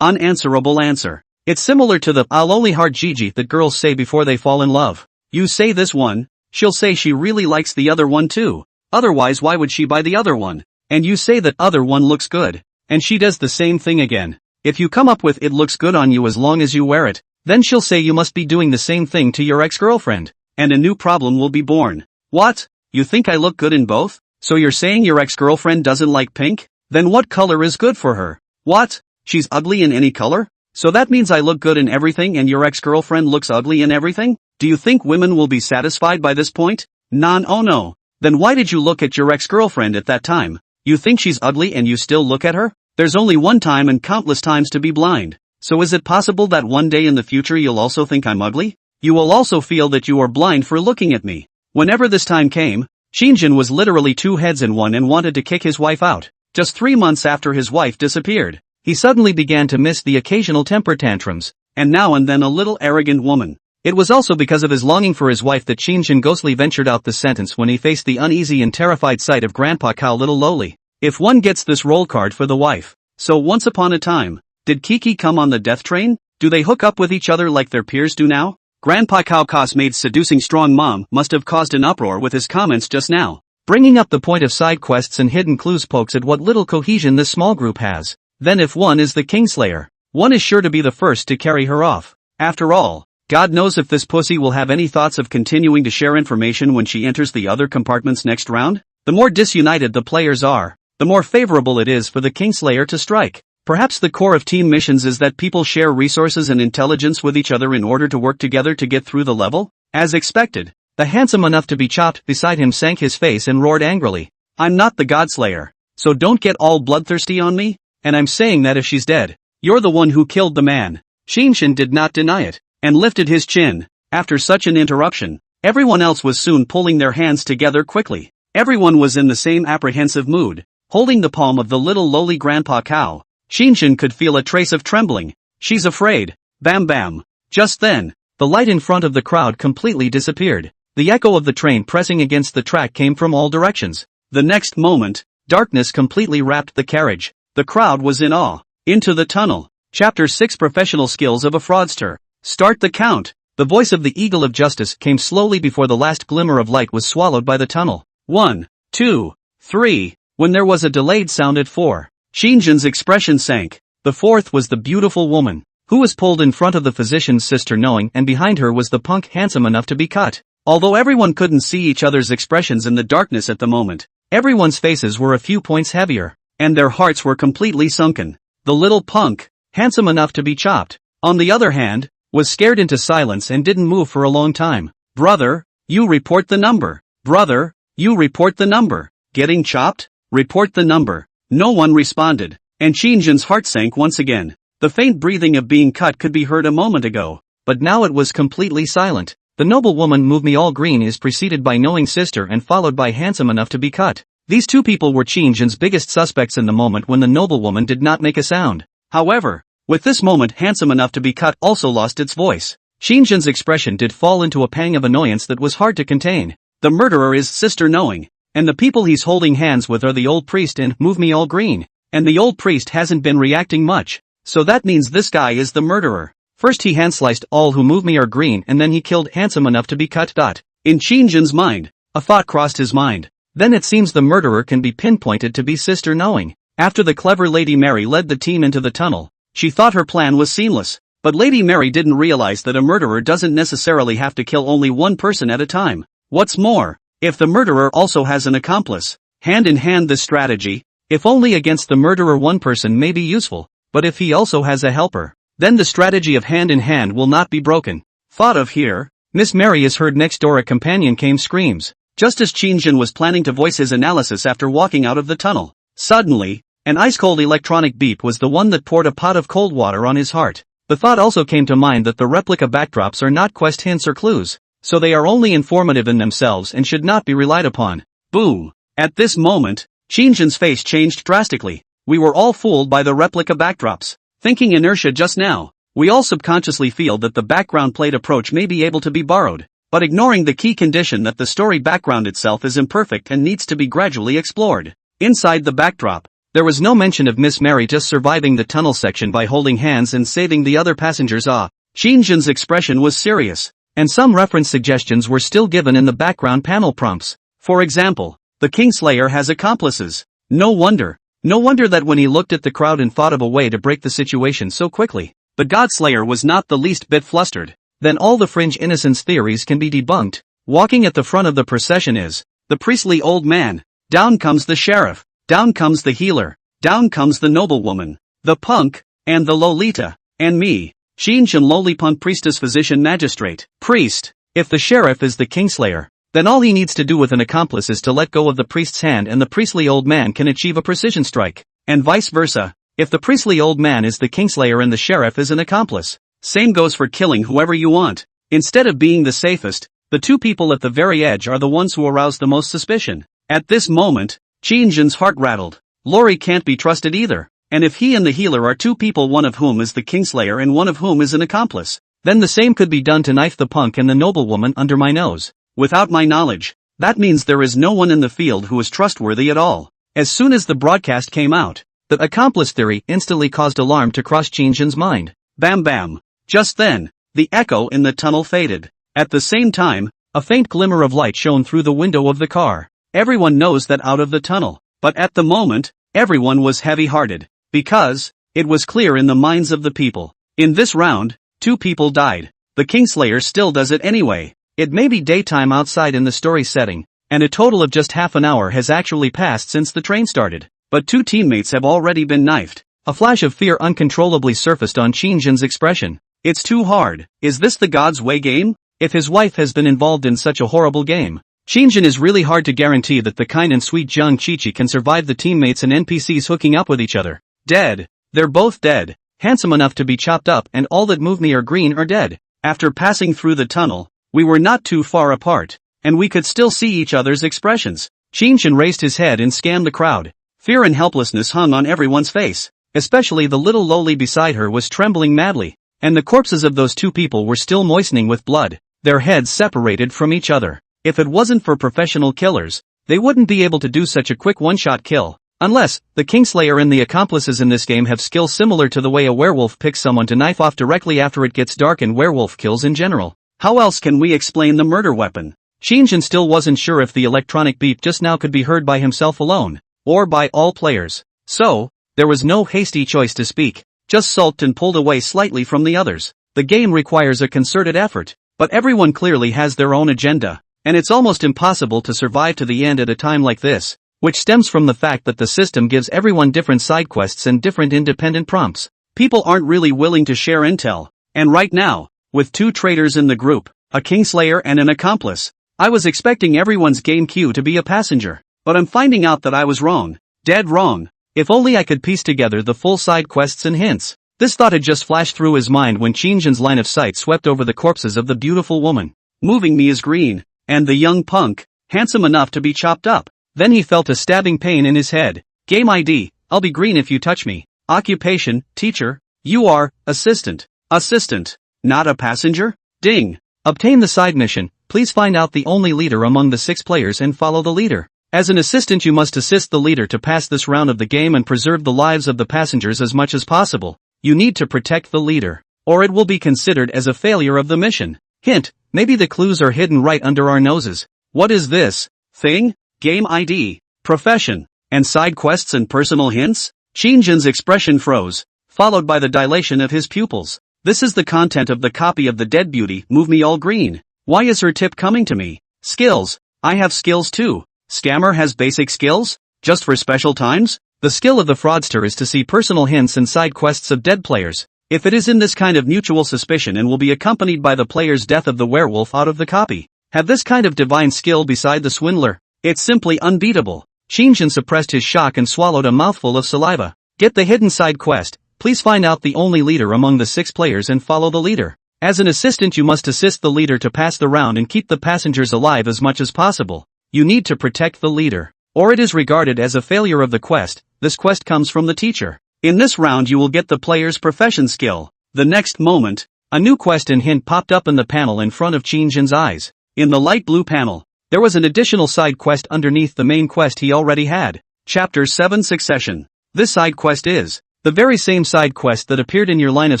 [SPEAKER 1] Unanswerable answer. It's similar to the I'll only heart Gigi that girls say before they fall in love. You say this one, she'll say she really likes the other one too. Otherwise why would she buy the other one? And you say that other one looks good. And she does the same thing again. If you come up with it looks good on you as long as you wear it, then she'll say you must be doing the same thing to your ex-girlfriend. And a new problem will be born. What? You think I look good in both? So you're saying your ex-girlfriend doesn't like pink? Then what color is good for her? What? She's ugly in any color? So that means I look good in everything and your ex-girlfriend looks ugly in everything? Do you think women will be satisfied by this point? Oh no. Then why did you look at your ex-girlfriend at that time? You think she's ugly and you still look at her? There's only one time and countless times to be blind. So is it possible that one day in the future you'll also think I'm ugly? You will also feel that you are blind for looking at me. Whenever this time came, Shinjin was literally two heads in one and wanted to kick his wife out. Just 3 months after his wife disappeared, he suddenly began to miss the occasional temper tantrums, and now and then a little arrogant woman. It was also because of his longing for his wife that Shinjin ghostly ventured out this sentence when he faced the uneasy and terrified sight of Grandpa Cow Little Lowly. If one gets this roll card for the wife. So once upon a time, did Kiki come on the death train? Do they hook up with each other like their peers do now? Grandpa Cow Cow's maid's seducing strong mom must have caused an uproar with his comments just now. Bringing up the point of side quests and hidden clues pokes at what little cohesion this small group has. Then if one is the Kingslayer, one is sure to be the first to carry her off. After all, God knows if this pussy will have any thoughts of continuing to share information when she enters the other compartments next round. The more disunited the players are, the more favorable it is for the Kingslayer to strike. Perhaps the core of team missions is that people share resources and intelligence with each other in order to work together to get through the level? As expected, the handsome enough to be chopped beside him sank his face and roared angrily. I'm not the Godslayer, so don't get all bloodthirsty on me, and I'm saying that if she's dead, you're the one who killed the man. Shinshin did not deny it, and lifted his chin. After such an interruption, everyone else was soon pulling their hands together quickly. Everyone was in the same apprehensive mood, holding the palm of the little lowly Grandpa Cow. Shinshin could feel a trace of trembling. She's afraid. Bam bam. Just then, the light in front of the crowd completely disappeared. The echo of the train pressing against the track came from all directions. The next moment, darkness completely wrapped the carriage. The crowd was in awe. Into the tunnel. Chapter 6 Professional Skills of a Fraudster. Start the count. The voice of the Eagle of Justice came slowly before the last glimmer of light was swallowed by the tunnel. 1, 2, 3. When there was a delayed sound at 4. Shinjin's expression sank. The fourth was the beautiful woman, who was pulled in front of the physician's sister knowing, and behind her was the punk handsome enough to be cut. Although everyone couldn't see each other's expressions in the darkness at the moment, everyone's faces were a few points heavier, and their hearts were completely sunken. The little punk, handsome enough to be chopped, on the other hand, was scared into silence and didn't move for a long time. Brother, you report the number. Brother, you report the number. Getting chopped? Report the number. No one responded, and Shinjin's heart sank once again. The faint breathing of being cut could be heard a moment ago, but now it was completely silent. The noble woman move me all green is preceded by knowing sister and followed by handsome enough to be cut. These two people were Shinjin's biggest suspects in the moment when the noble woman did not make a sound. However, with this moment handsome enough to be cut also lost its voice. Shinjin's expression did fall into a pang of annoyance that was hard to contain. The murderer is sister knowing. And the people he's holding hands with are the old priest and Move Me All Green. And the old priest hasn't been reacting much. So that means this guy is the murderer. First he hand-sliced all who move me are green and then he killed handsome enough to be cut. In Shinjin's mind, a thought crossed his mind. Then it seems the murderer can be pinpointed to be sister knowing. After the clever Lady Mary led the team into the tunnel, she thought her plan was seamless. But Lady Mary didn't realize that a murderer doesn't necessarily have to kill only one person at a time. What's more, if the murderer also has an accomplice, hand in hand this strategy, if only against the murderer one person may be useful, but if he also has a helper, then the strategy of hand in hand will not be broken. Thought of here, Miss Mary is heard next door. A companion came screams, just as Shinjin was planning to voice his analysis after walking out of the tunnel. Suddenly, an ice-cold electronic beep was the one that poured a pot of cold water on his heart. The thought also came to mind that the replica backdrops are not quest hints or clues, so they are only informative in themselves and should not be relied upon. Boom! At this moment, Shinjin's face changed drastically. We were all fooled by the replica backdrops. Thinking inertia just now, we all subconsciously feel that the background plate approach may be able to be borrowed, but ignoring the key condition that the story background itself is imperfect and needs to be gradually explored. Inside the backdrop, there was no mention of Miss Mary just surviving the tunnel section by holding hands and saving the other passengers. Shinjin's expression was serious, and some reference suggestions were still given in the background panel prompts. For example, the Kingslayer has accomplices. No wonder that when he looked at the crowd and thought of a way to break the situation so quickly, the Godslayer was not the least bit flustered. Then all the fringe innocence theories can be debunked. Walking at the front of the procession is the priestly old man. Down comes the sheriff. Down comes the healer. Down comes the noblewoman, the punk, and the Lolita, and me, Shinjin lowly punk priestess physician magistrate. Priest. If the sheriff is the Kingslayer, Then all he needs to do with an accomplice is to let go of the priest's hand and the priestly old man can achieve a precision strike. And vice versa, if the priestly old man is the kingslayer and the sheriff is an accomplice. Same goes for killing whoever you want. Instead of being the safest, the two people at the very edge are the ones who arouse the most suspicion. At this moment, Qin Shang's heart rattled. Lori can't be trusted either. And if he and the healer are two people, one of whom is the kingslayer and one of whom is an accomplice, then the same could be done to knife the punk and the noblewoman under my nose. Without my knowledge, that means there is no one in the field who is trustworthy at all. As soon as the broadcast came out, the accomplice theory instantly caused alarm to cross Qin Shang's mind. Bam bam. Just then, the echo in the tunnel faded. At the same time, a faint glimmer of light shone through the window of the car. Everyone knows that out of the tunnel. But at the moment, everyone was heavy-hearted. Because, it was clear in the minds of the people. In this round, 2 people died. The Kingslayer still does it anyway. It may be daytime outside in the story setting, and a total of just half an hour has actually passed since the train started. But 2 teammates have already been knifed. A flash of fear uncontrollably surfaced on Qin Shang's expression. It's too hard. Is this the God's Way game? If his wife has been involved in such a horrible game, Qin Shang is really hard to guarantee that the kind and sweet Zhang Qiqi can survive the teammates and NPCs hooking up with each other. Dead. They're both dead. Handsome enough to be chopped up, and all that move me are green are dead. After passing through the tunnel, we were not too far apart, and we could still see each other's expressions. Qin Shang raised his head and scanned the crowd. Fear and helplessness hung on everyone's face. Especially the little loli beside her was trembling madly, and the corpses of those 2 people were still moistening with blood, their heads separated from each other. If it wasn't for professional killers, they wouldn't be able to do such a quick one-shot kill. Unless, the Kingslayer and the accomplices in this game have skills similar to the way a werewolf picks someone to knife off directly after it gets dark in werewolf kills in general. How else can we explain the murder weapon? Qin Shang still wasn't sure if the electronic beep just now could be heard by himself alone, or by all players. So, there was no hasty choice to speak, just sulked and pulled away slightly from the others. The game requires a concerted effort, but everyone clearly has their own agenda, and it's almost impossible to survive to the end at a time like this, which stems from the fact that the system gives everyone different side quests and different independent prompts. People aren't really willing to share intel, and right now, with 2 traitors in the group, a Kingslayer and an accomplice, I was expecting everyone's game queue to be a passenger, but I'm finding out that I was wrong. Dead wrong. If only I could piece together the full side quests and hints. This thought had just flashed through his mind when Qin Shang's line of sight swept over the corpses of the beautiful woman. Moving me is green, and the young punk, handsome enough to be chopped up. Then he felt a stabbing pain in his head. Game ID, I'll be green if you touch me. Occupation, teacher. You are, assistant. Assistant. Not a passenger? Ding. Obtain the side mission. Please find out the only leader among the 6 players and follow the leader. As an assistant you must assist the leader to pass this round of the game and preserve the lives of the passengers as much as possible. You need to protect the leader, or it will be considered as a failure of the mission. Hint, maybe the clues are hidden right under our noses. What is this thing? Game ID, profession, and side quests and personal hints? Qin Shang's expression froze, followed by the dilation of his pupils. This is the content of the copy of the dead beauty, move me all green. Why is her tip coming to me? Skills. I have skills too. Scammer has basic skills? Just for special times? The skill of the fraudster is to see personal hints and side quests of dead players. If it is in this kind of mutual suspicion and will be accompanied by the player's death of the werewolf out of the copy. Have this kind of divine skill beside the Swindler. It's simply unbeatable. Qin Shang suppressed his shock and swallowed a mouthful of saliva. Get the hidden side quest. Please find out the only leader among the 6 players and follow the leader. As an assistant you must assist the leader to pass the round and keep the passengers alive as much as possible. You need to protect the leader, or it is regarded as a failure of the quest. This quest comes from the teacher. In this round you will get the player's profession skill. The next moment, a new quest and hint popped up in the panel in front of Qin Shang's eyes. In the light blue panel, there was an additional side quest underneath the main quest he already had. Chapter 7 Succession. This side quest is the very same side quest that appeared in your line of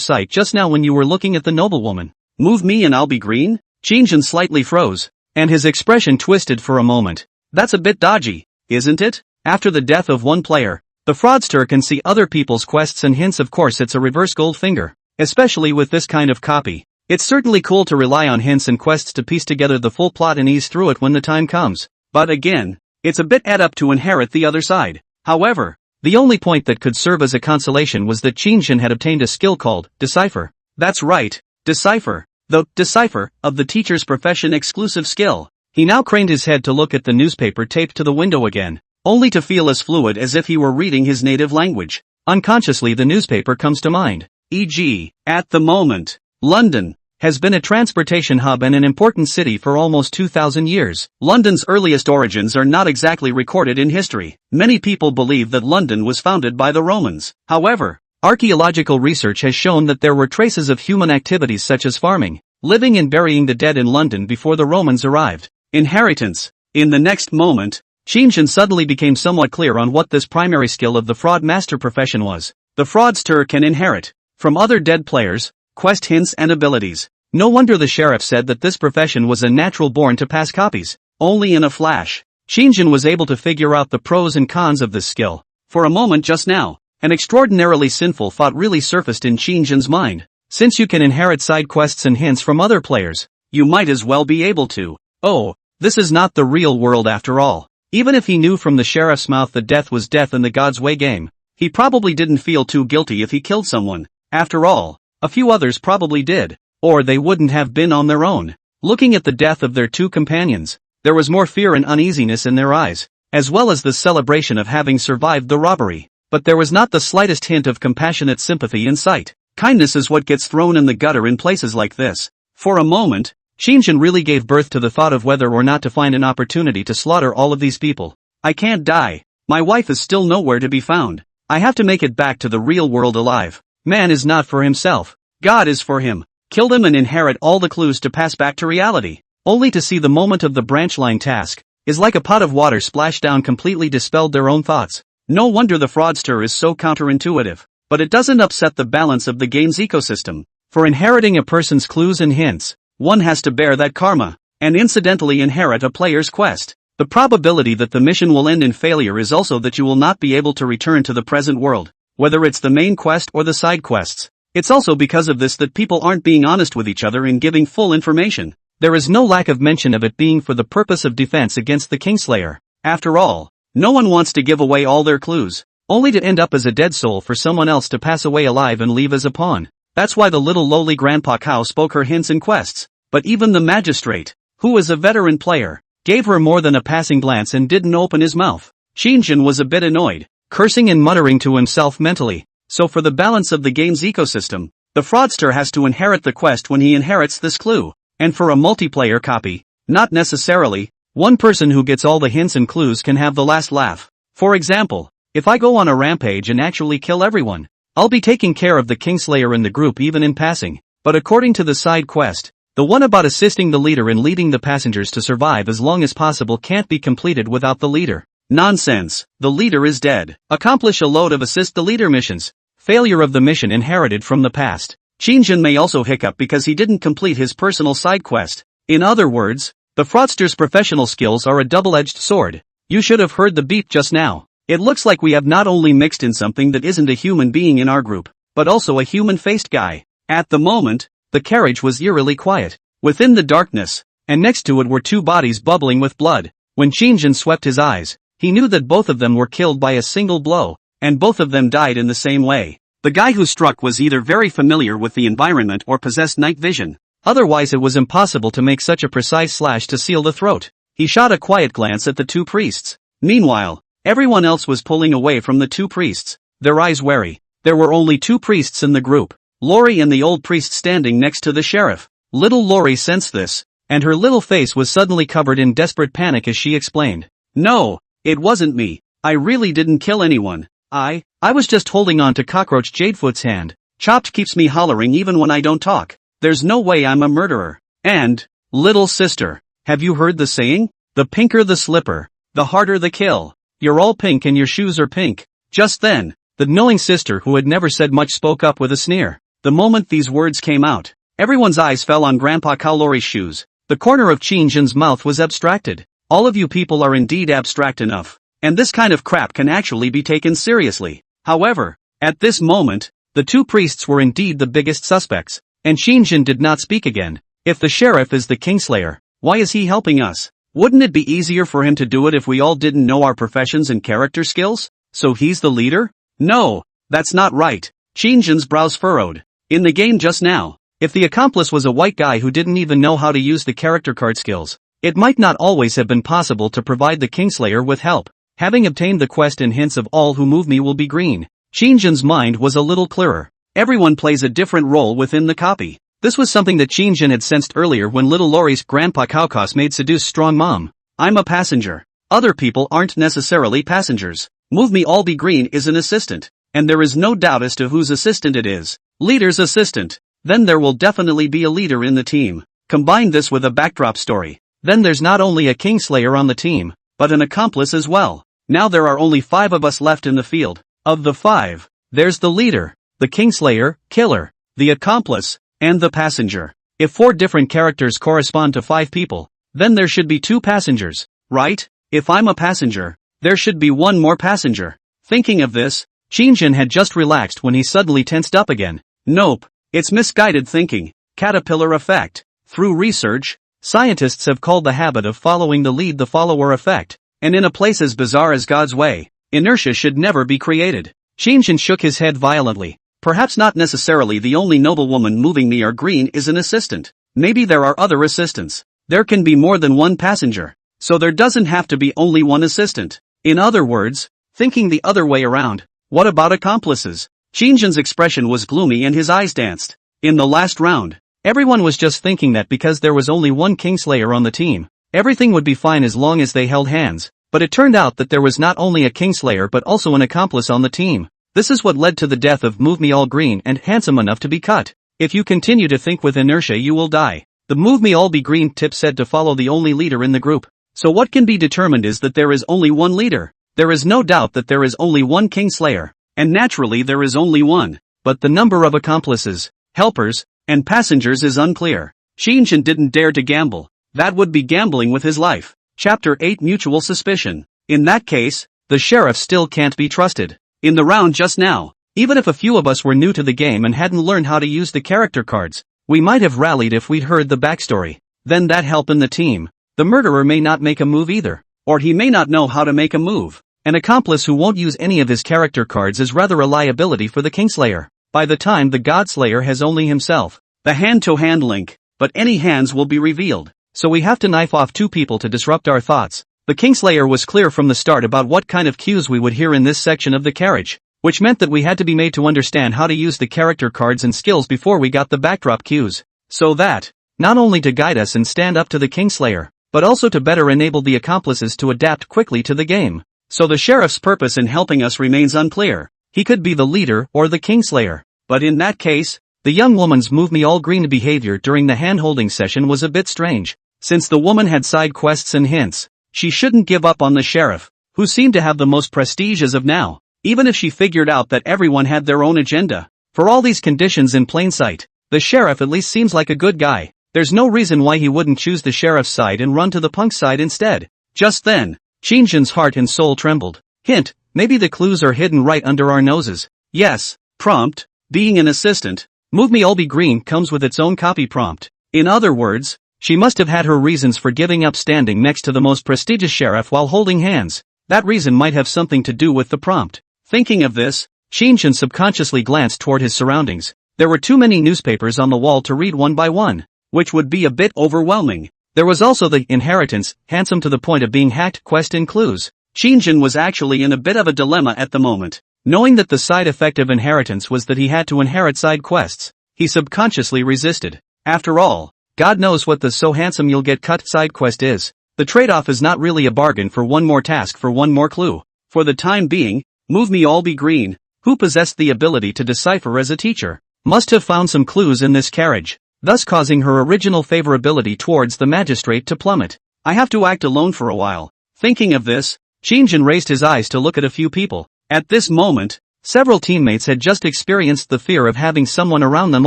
[SPEAKER 1] sight just now when you were looking at the noblewoman. Move me and I'll be green? Qin Shang slightly froze, and his expression twisted for a moment. That's a bit dodgy, isn't it? After the death of one player, the fraudster can see other people's quests and hints. Of course it's a reverse Goldfinger, especially with this kind of copy. It's certainly cool to rely on hints and quests to piece together the full plot and ease through it when the time comes. But again, it's a bit add up to inherit the other side. However, the only point that could serve as a consolation was that Qin Shang had obtained a skill called Decipher. That's right, Decipher. The Decipher of the teacher's profession exclusive skill. He now craned his head to look at the newspaper taped to the window again, only to feel as fluid as if he were reading his native language. Unconsciously the newspaper comes to mind. E.g., at the moment, London has been a transportation hub and an important city for almost 2,000 years. London's earliest origins are not exactly recorded in history. Many people believe that London was founded by the Romans. However, archaeological research has shown that there were traces of human activities such as farming, living and burying the dead in London before the Romans arrived. Inheritance. In the next moment, Qin Shang suddenly became somewhat clear on what this primary skill of the fraud master profession was. The fraudster can inherit from other dead players quest hints and abilities. No wonder the sheriff said that this profession was a natural born to pass copies. Only in a flash, Qin Shang was able to figure out the pros and cons of this skill. For a moment just now, an extraordinarily sinful thought really surfaced in Qin Shang's mind. Since you can inherit side quests and hints from other players, you might as well be able to. Oh, this is not the real world after all. Even if he knew from the sheriff's mouth that death was death in the God's Way game, he probably didn't feel too guilty if he killed someone. After all, a few others probably did, or they wouldn't have been on their own. Looking at the death of their two companions, there was more fear and uneasiness in their eyes, as well as the celebration of having survived the robbery. But there was not the slightest hint of compassionate sympathy in sight. Kindness is what gets thrown in the gutter in places like this. For a moment, Qin Shang really gave birth to the thought of whether or not to find an opportunity to slaughter all of these people. I can't die. My wife is still nowhere to be found. I have to make it back to the real world alive. Man is not for himself. God is for him. Kill them and inherit all the clues to pass back to reality. Only to see the moment of the branch line task is like a pot of water splashed down completely dispelled their own thoughts. No wonder the fraudster is so counterintuitive. But it doesn't upset the balance of the game's ecosystem. For inheriting a person's clues and hints, one has to bear that karma, and incidentally inherit a player's quest. The probability that the mission will end in failure is also that you will not be able to return to the present world, whether it's the main quest or the side quests. It's also because of this that people aren't being honest with each other in giving full information. There is no lack of mention of it being for the purpose of defense against the Kingslayer. After all, no one wants to give away all their clues, only to end up as a dead soul for someone else to pass away alive and leave as a pawn. That's why the little lowly grandpa cow spoke her hints and quests. But even the magistrate, who was a veteran player, gave her more than a passing glance and didn't open his mouth. Qin Shang was a bit annoyed, cursing and muttering to himself mentally. So for the balance of the game's ecosystem, the fraudster has to inherit the quest when he inherits this clue. And for a multiplayer copy, not necessarily, one person who gets all the hints and clues can have the last laugh. For example, if I go on a rampage and actually kill everyone, I'll be taking care of the Kingslayer in the group even in passing. But according to the side quest, the one about assisting the leader in leading the passengers to survive as long as possible can't be completed without the leader. Nonsense, the leader is dead. Accomplish a load of assist the leader missions. Failure of the mission inherited from the past. Qin Shang may also hiccup because he didn't complete his personal side quest. In other words, the fraudster's professional skills are a double-edged sword. You should have heard the beep just now. It looks like we have not only mixed in something that isn't a human being in our group, but also a human-faced guy. At the moment, the carriage was eerily quiet. Within the darkness, and next to it were two bodies bubbling with blood. When Qin Shang swept his eyes, he knew that both of them were killed by a single blow, and both of them died in the same way. The guy who struck was either very familiar with the environment or possessed night vision. Otherwise it was impossible to make such a precise slash to seal the throat. He shot a quiet glance at the two priests. Meanwhile, everyone else was pulling away from the two priests, their eyes wary. There were only two priests in the group. Lori and the old priest standing next to the sheriff. Little Lori sensed this, and her little face was suddenly covered in desperate panic as she explained. No, it wasn't me. I really didn't kill anyone. I was just holding on to Cockroach Jadefoot's hand. Chopped keeps me hollering even when I don't talk. There's no way I'm a murderer. And, little sister, have you heard the saying? The pinker the slipper, the harder the kill. You're all pink and your shoes are pink. Just then, the knowing sister who had never said much spoke up with a sneer. The moment these words came out, everyone's eyes fell on Grandpa Kaolori's shoes. The corner of Qin Shang's mouth was abstracted. All of you people are indeed abstract enough. And this kind of crap can actually be taken seriously. However, at this moment, the two priests were indeed the biggest suspects. And Qin Shang did not speak again. If the sheriff is the Kingslayer, why is he helping us? Wouldn't it be easier for him to do it if we all didn't know our professions and character skills? So he's the leader? No, that's not right. Qin Shang's brows furrowed. In the game just now, if the accomplice was a white guy who didn't even know how to use the character card skills, It might not always have been possible to provide the Kingslayer with help. Having obtained the quest and hints of all who move me will be green, Qinzhen's mind was a little clearer. Everyone plays a different role within the copy. This was something that Qinzhen had sensed earlier when little Lori's grandpa Kaukos made seduce strong mom. I'm a passenger. Other people aren't necessarily passengers. Move me all be green is an assistant. And there is no doubt as to whose assistant it is. Leader's assistant. Then there will definitely be a leader in the team. Combine this with a backdrop story. Then there's not only a Kingslayer on the team, but an accomplice as well. Now there are only 5 of us left in the field. Of the 5, there's the leader, the Kingslayer, killer, the accomplice, and the passenger. If 4 different characters correspond to 5 people, then there should be 2 passengers, right? If I'm a passenger, there should be 1 more passenger. Thinking of this, Qinzhen had just relaxed when he suddenly tensed up again. Nope, it's misguided thinking, caterpillar effect. Through research, scientists have called the habit of following the lead the follower effect, and in a place as bizarre as God's way, inertia should never be created. Qinzhen shook his head violently. Perhaps not necessarily the only noblewoman moving me or green is an assistant. Maybe there are other assistants. There can be more than 1 passenger. So there doesn't have to be only 1 assistant. In other words, thinking the other way around, what about accomplices? Qinzhen's expression was gloomy and his eyes danced. In the last round, everyone was just thinking that because there was only 1 Kingslayer on the team, everything would be fine as long as they held hands. But it turned out that there was not only a Kingslayer but also an accomplice on the team. This is what led to the death of Move Me All Green and Handsome Enough to be cut. If you continue to think with inertia you will die. The Move Me All Be Green tip said to follow the only leader in the group. So what can be determined is that there is only 1 leader. There is no doubt that there is only 1 Kingslayer. And naturally there is only 1. But the number of accomplices, helpers, and passengers is unclear. Qinzhen didn't dare to gamble. That would be gambling with his life. Chapter 8 Mutual Suspicion. In that case, the sheriff still can't be trusted. In the round just now, even if a few of us were new to the game and hadn't learned how to use the character cards, we might have rallied if we'd heard the backstory. Then that help in the team. The murderer may not make a move either. Or he may not know how to make a move. An accomplice who won't use any of his character cards is rather a liability for the Kingslayer. By the time the Godslayer has only himself. The hand-to-hand link. But any hands will be revealed. So we have to knife off 2 people to disrupt our thoughts. The Kingslayer was clear from the start about what kind of cues we would hear in this section of the carriage, which meant that we had to be made to understand how to use the character cards and skills before we got the backdrop cues. So that, not only to guide us and stand up to the Kingslayer, but also to better enable the accomplices to adapt quickly to the game. So the sheriff's purpose in helping us remains unclear. He could be the leader or the Kingslayer. But in that case, the young woman's Move Me All Green behavior during the hand-holding session was a bit strange. Since the woman had side quests and hints, she shouldn't give up on the sheriff, who seemed to have the most prestige as of now, even if she figured out that everyone had their own agenda. For all these conditions in plain sight, the sheriff at least seems like a good guy. There's no reason why he wouldn't choose the sheriff's side and run to the punk's side instead. Just then, Qinzhen's heart and soul trembled. Hint, maybe the clues are hidden right under our noses. Yes, prompt, being an assistant, Move Me All Be Green comes with its own copy prompt. In other words, she must have had her reasons for giving up standing next to the most prestigious sheriff while holding hands. That reason might have something to do with the prompt. Thinking of this, Qinzhen subconsciously glanced toward his surroundings. There were too many newspapers on the wall to read one by one, which would be a bit overwhelming. There was also the inheritance, handsome to the point of being hacked quest and clues. Qinzhen was actually in a bit of a dilemma at the moment. Knowing that the side effect of inheritance was that he had to inherit side quests, he subconsciously resisted. After all, God knows what the so handsome you'll get cut side quest is. The trade-off is not really a bargain for one more task for one more clue. For the time being, Move Me All Be Green, who possessed the ability to decipher as a teacher, must have found some clues in this carriage, thus causing her original favorability towards the magistrate to plummet. I have to act alone for a while. Thinking of this, Qinzhen raised his eyes to look at a few people. At this moment, several teammates had just experienced the fear of having someone around them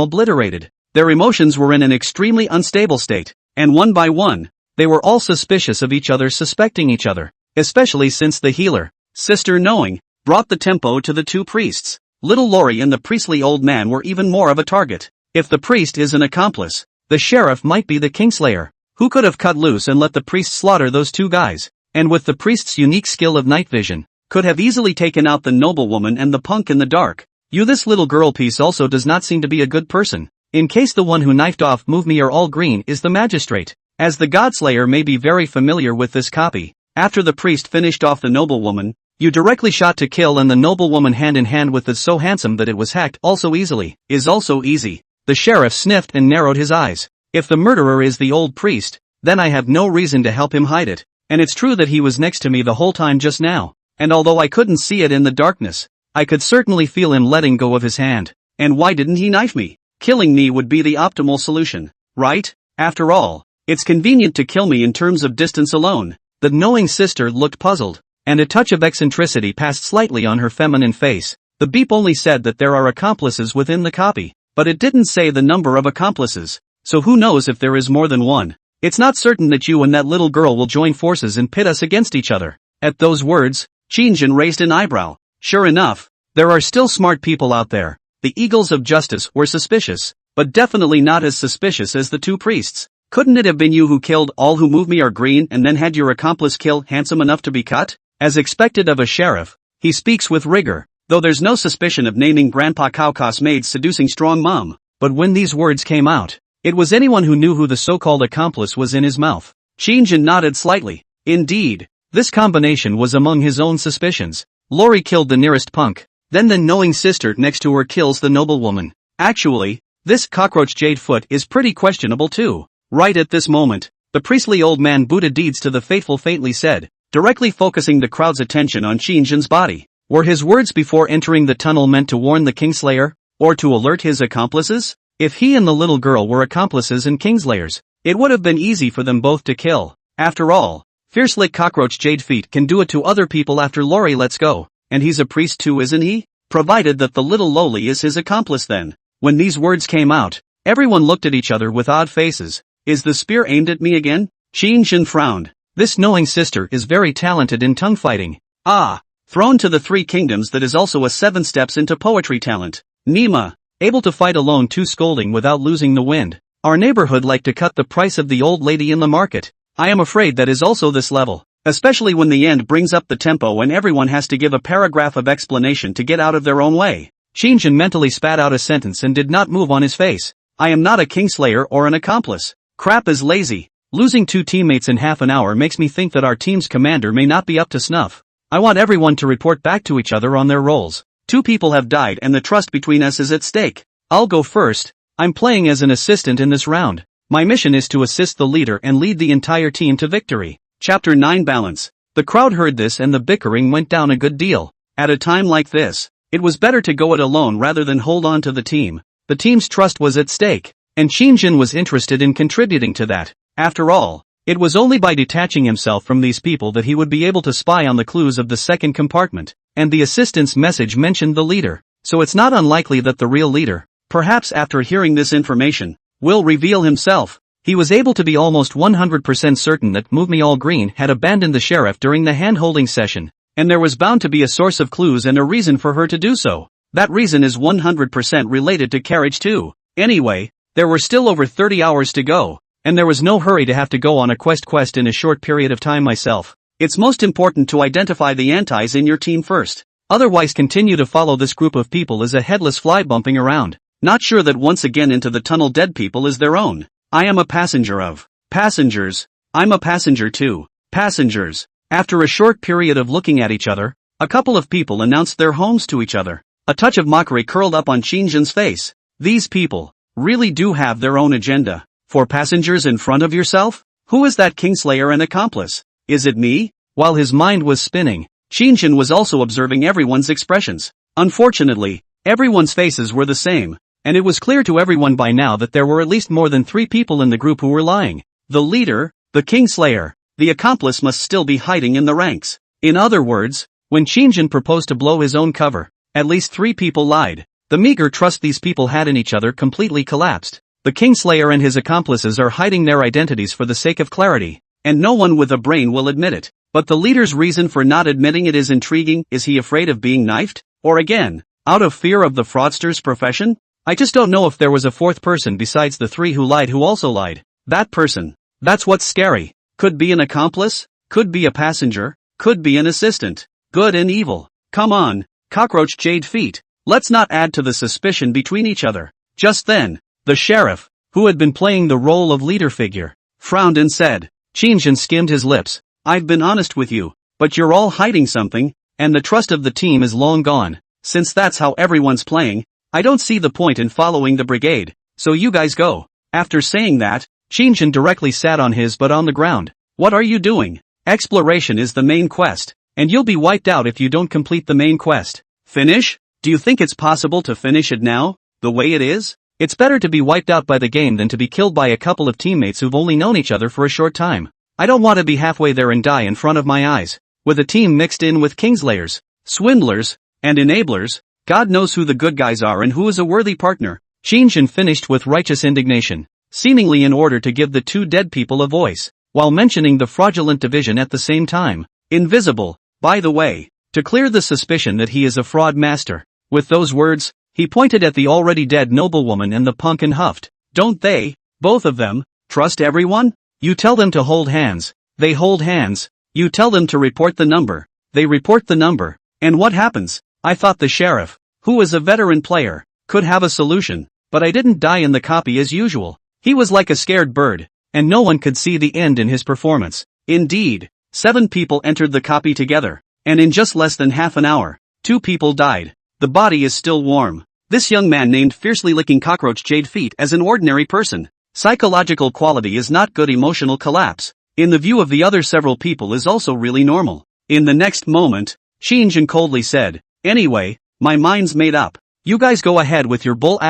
[SPEAKER 1] obliterated. Their emotions were in an extremely unstable state, and one by one, they were all suspicious of each other, suspecting each other, especially since the healer, Sister Knowing, brought the tempo to the 2 priests. Little Lori and the priestly old man were even more of a target. If the priest is an accomplice, the sheriff might be the Kingslayer, who could have cut loose and let the priest slaughter those 2 guys, and with the priest's unique skill of night vision, could have easily taken out the noblewoman and the punk in the dark. This little girl piece also does not seem to be a good person. In case the one who knifed off Move Me All Green is the magistrate, as the Godslayer may be very familiar with this copy. After the priest finished off the noblewoman, you directly shot to kill, and the noblewoman hand in hand with the so handsome that it was hacked also easily, is also easy. The sheriff sniffed and narrowed his eyes. If the murderer is the old priest, then I have no reason to help him hide it. And it's true that he was next to me the whole time just now. And although I couldn't see it in the darkness, I could certainly feel him letting go of his hand. And why didn't he knife me? Killing me would be the optimal solution, right? After all, it's convenient to kill me in terms of distance alone. The knowing sister looked puzzled, and a touch of eccentricity passed slightly on her feminine face. The beep only said that there are accomplices within the copy, but it didn't say the number of accomplices, so who knows if there is more than one. It's not certain that you and that little girl will join forces and pit us against each other. At those words, Qin Shang raised an eyebrow. Sure enough, there are still smart people out there. The Eagles of Justice were suspicious, but definitely not as suspicious as the two priests. Couldn't it have been you who killed all who move me are green and then had your accomplice kill handsome enough to be cut? As expected of a sheriff, he speaks with rigor, though there's no suspicion of naming Grandpa Cowcow's maid seducing strong mom. But when these words came out, it was anyone who knew who the so-called accomplice was in his mouth. Qin Shang nodded slightly. Indeed, this combination was among his own suspicions. Lori killed the nearest punk, then the knowing sister next to her kills the noblewoman. Actually, this cockroach Jadefoot is pretty questionable too. Right at this moment, the priestly old man Buddha deeds to the faithful faintly said, directly focusing the crowd's attention on Qin Shang's body. Were his words before entering the tunnel meant to warn the Kingslayer, or to alert his accomplices? If he and the little girl were accomplices and Kingslayers, it would have been easy for them both to kill. After all, Fierce-Lick Cockroach Jadefeet can do it to other people after Lori lets go, and he's a priest too, isn't he? Provided that the little lowly is his accomplice then. When these words came out, everyone looked at each other with odd faces. Is the spear aimed at me again? Qin Shang frowned. This knowing sister is very talented in tongue fighting. Ah, thrown to the three kingdoms, that is also a 7 steps into poetry talent. Nima, able to fight alone too, scolding without losing the wind. Our neighborhood like to cut the price of the old lady in the market. I am afraid that is also this level, especially when the end brings up the tempo and everyone has to give a paragraph of explanation to get out of their own way. Qin Shang mentally spat out a sentence and did not move on his face. I am not a Kingslayer or an accomplice. Crap is lazy. Losing 2 teammates in half an hour makes me think that our team's commander may not be up to snuff. I want everyone to report back to each other on their roles. 2 people have died and the trust between us is at stake. I'll go first. I'm playing as an assistant in this round. My mission is to assist the leader and lead the entire team to victory. Chapter 9 Balance. The crowd heard this and the bickering went down a good deal. At a time like this, it was better to go it alone rather than hold on to the team. The team's trust was at stake, and Qin Shang was interested in contributing to that. After all, it was only by detaching himself from these people that he would be able to spy on the clues of the second compartment, and the assistant's message mentioned the leader, so it's not unlikely that the real leader, perhaps after hearing this information, will reveal himself. He was able to be almost 100% certain that Move Me All Green had abandoned the sheriff during the hand-holding session, and there was bound to be a source of clues and a reason for her to do so. That reason is 100% related to Carriage too. Anyway, there were still over 30 hours to go, and there was no hurry to have to go on a quest in a short period of time myself. It's most important to identify the antis in your team first. Otherwise continue to follow this group of people as a headless fly bumping around, not sure that once again into the tunnel dead people is their own. I am a passenger of passengers. I'm a passenger too. Passengers. After a short period of looking at each other, a couple of people announced their homes to each other. A touch of mockery curled up on Qin Shang's face. These people really do have their own agenda. For passengers in front of yourself? Who is that Kingslayer and accomplice? Is it me? While his mind was spinning, Qin Shang was also observing everyone's expressions. Unfortunately, everyone's faces were the same, and it was clear to everyone by now that there were at least more than 3 people in the group who were lying. The leader, the Kingslayer, the accomplice must still be hiding in the ranks. In other words, when Qin Shang proposed to blow his own cover, at least 3 people lied. The meager trust these people had in each other completely collapsed. The Kingslayer and his accomplices are hiding their identities for the sake of clarity, and no one with a brain will admit it. But the leader's reason for not admitting it is intriguing. Is he afraid of being knifed? Or again, out of fear of the fraudster's profession? I just don't know if there was a 4th person besides the 3 who lied who also lied. That person. That's what's scary. Could be an accomplice, could be a passenger, could be an assistant. Good and evil. Come on, Cockroach Jadefeet. Let's not add to the suspicion between each other. Just then, the sheriff, who had been playing the role of leader figure, frowned and said. Qin Shang skimmed his lips. I've been honest with you, but you're all hiding something, and the trust of the team is long gone. Since that's how everyone's playing, I don't see the point in following the brigade, so you guys go. After saying that, Qin Shang directly sat on his butt on the ground. What are you doing? Exploration is the main quest, and you'll be wiped out if you don't complete the main quest. Finish? Do you think it's possible to finish it now, the way it is? It's better to be wiped out by the game than to be killed by a couple of teammates who've only known each other for a short time. I don't want to be halfway there and die in front of my eyes, with a team mixed in with Kingslayers, Swindlers, and Enablers. God knows who the good guys are and who is a worthy partner. Qin Shang finished with righteous indignation, seemingly in order to give the two dead people a voice, while mentioning the fraudulent division at the same time. Invisible, by the way, to clear the suspicion that he is a fraud master. With those words, he pointed at the already dead noblewoman and the punk and huffed. Don't they, both of them, trust everyone? You tell them to hold hands, they hold hands. You tell them to report the number, they report the number. And what happens? I thought the sheriff, who is a veteran player, could have a solution, but I didn't die in the copy as usual. He was like a scared bird, and no one could see the end in his performance. Indeed, 7 people entered the copy together, and in just less than half an hour, 2 people died. The body is still warm. This young man named fiercely licking cockroach Jade Feet as an ordinary person. Psychological quality is not good. Emotional collapse, in the view of the other several people, is also really normal. In the next moment, Qin Shang coldly said, anyway, my mind's made up. You guys go ahead with your bull ****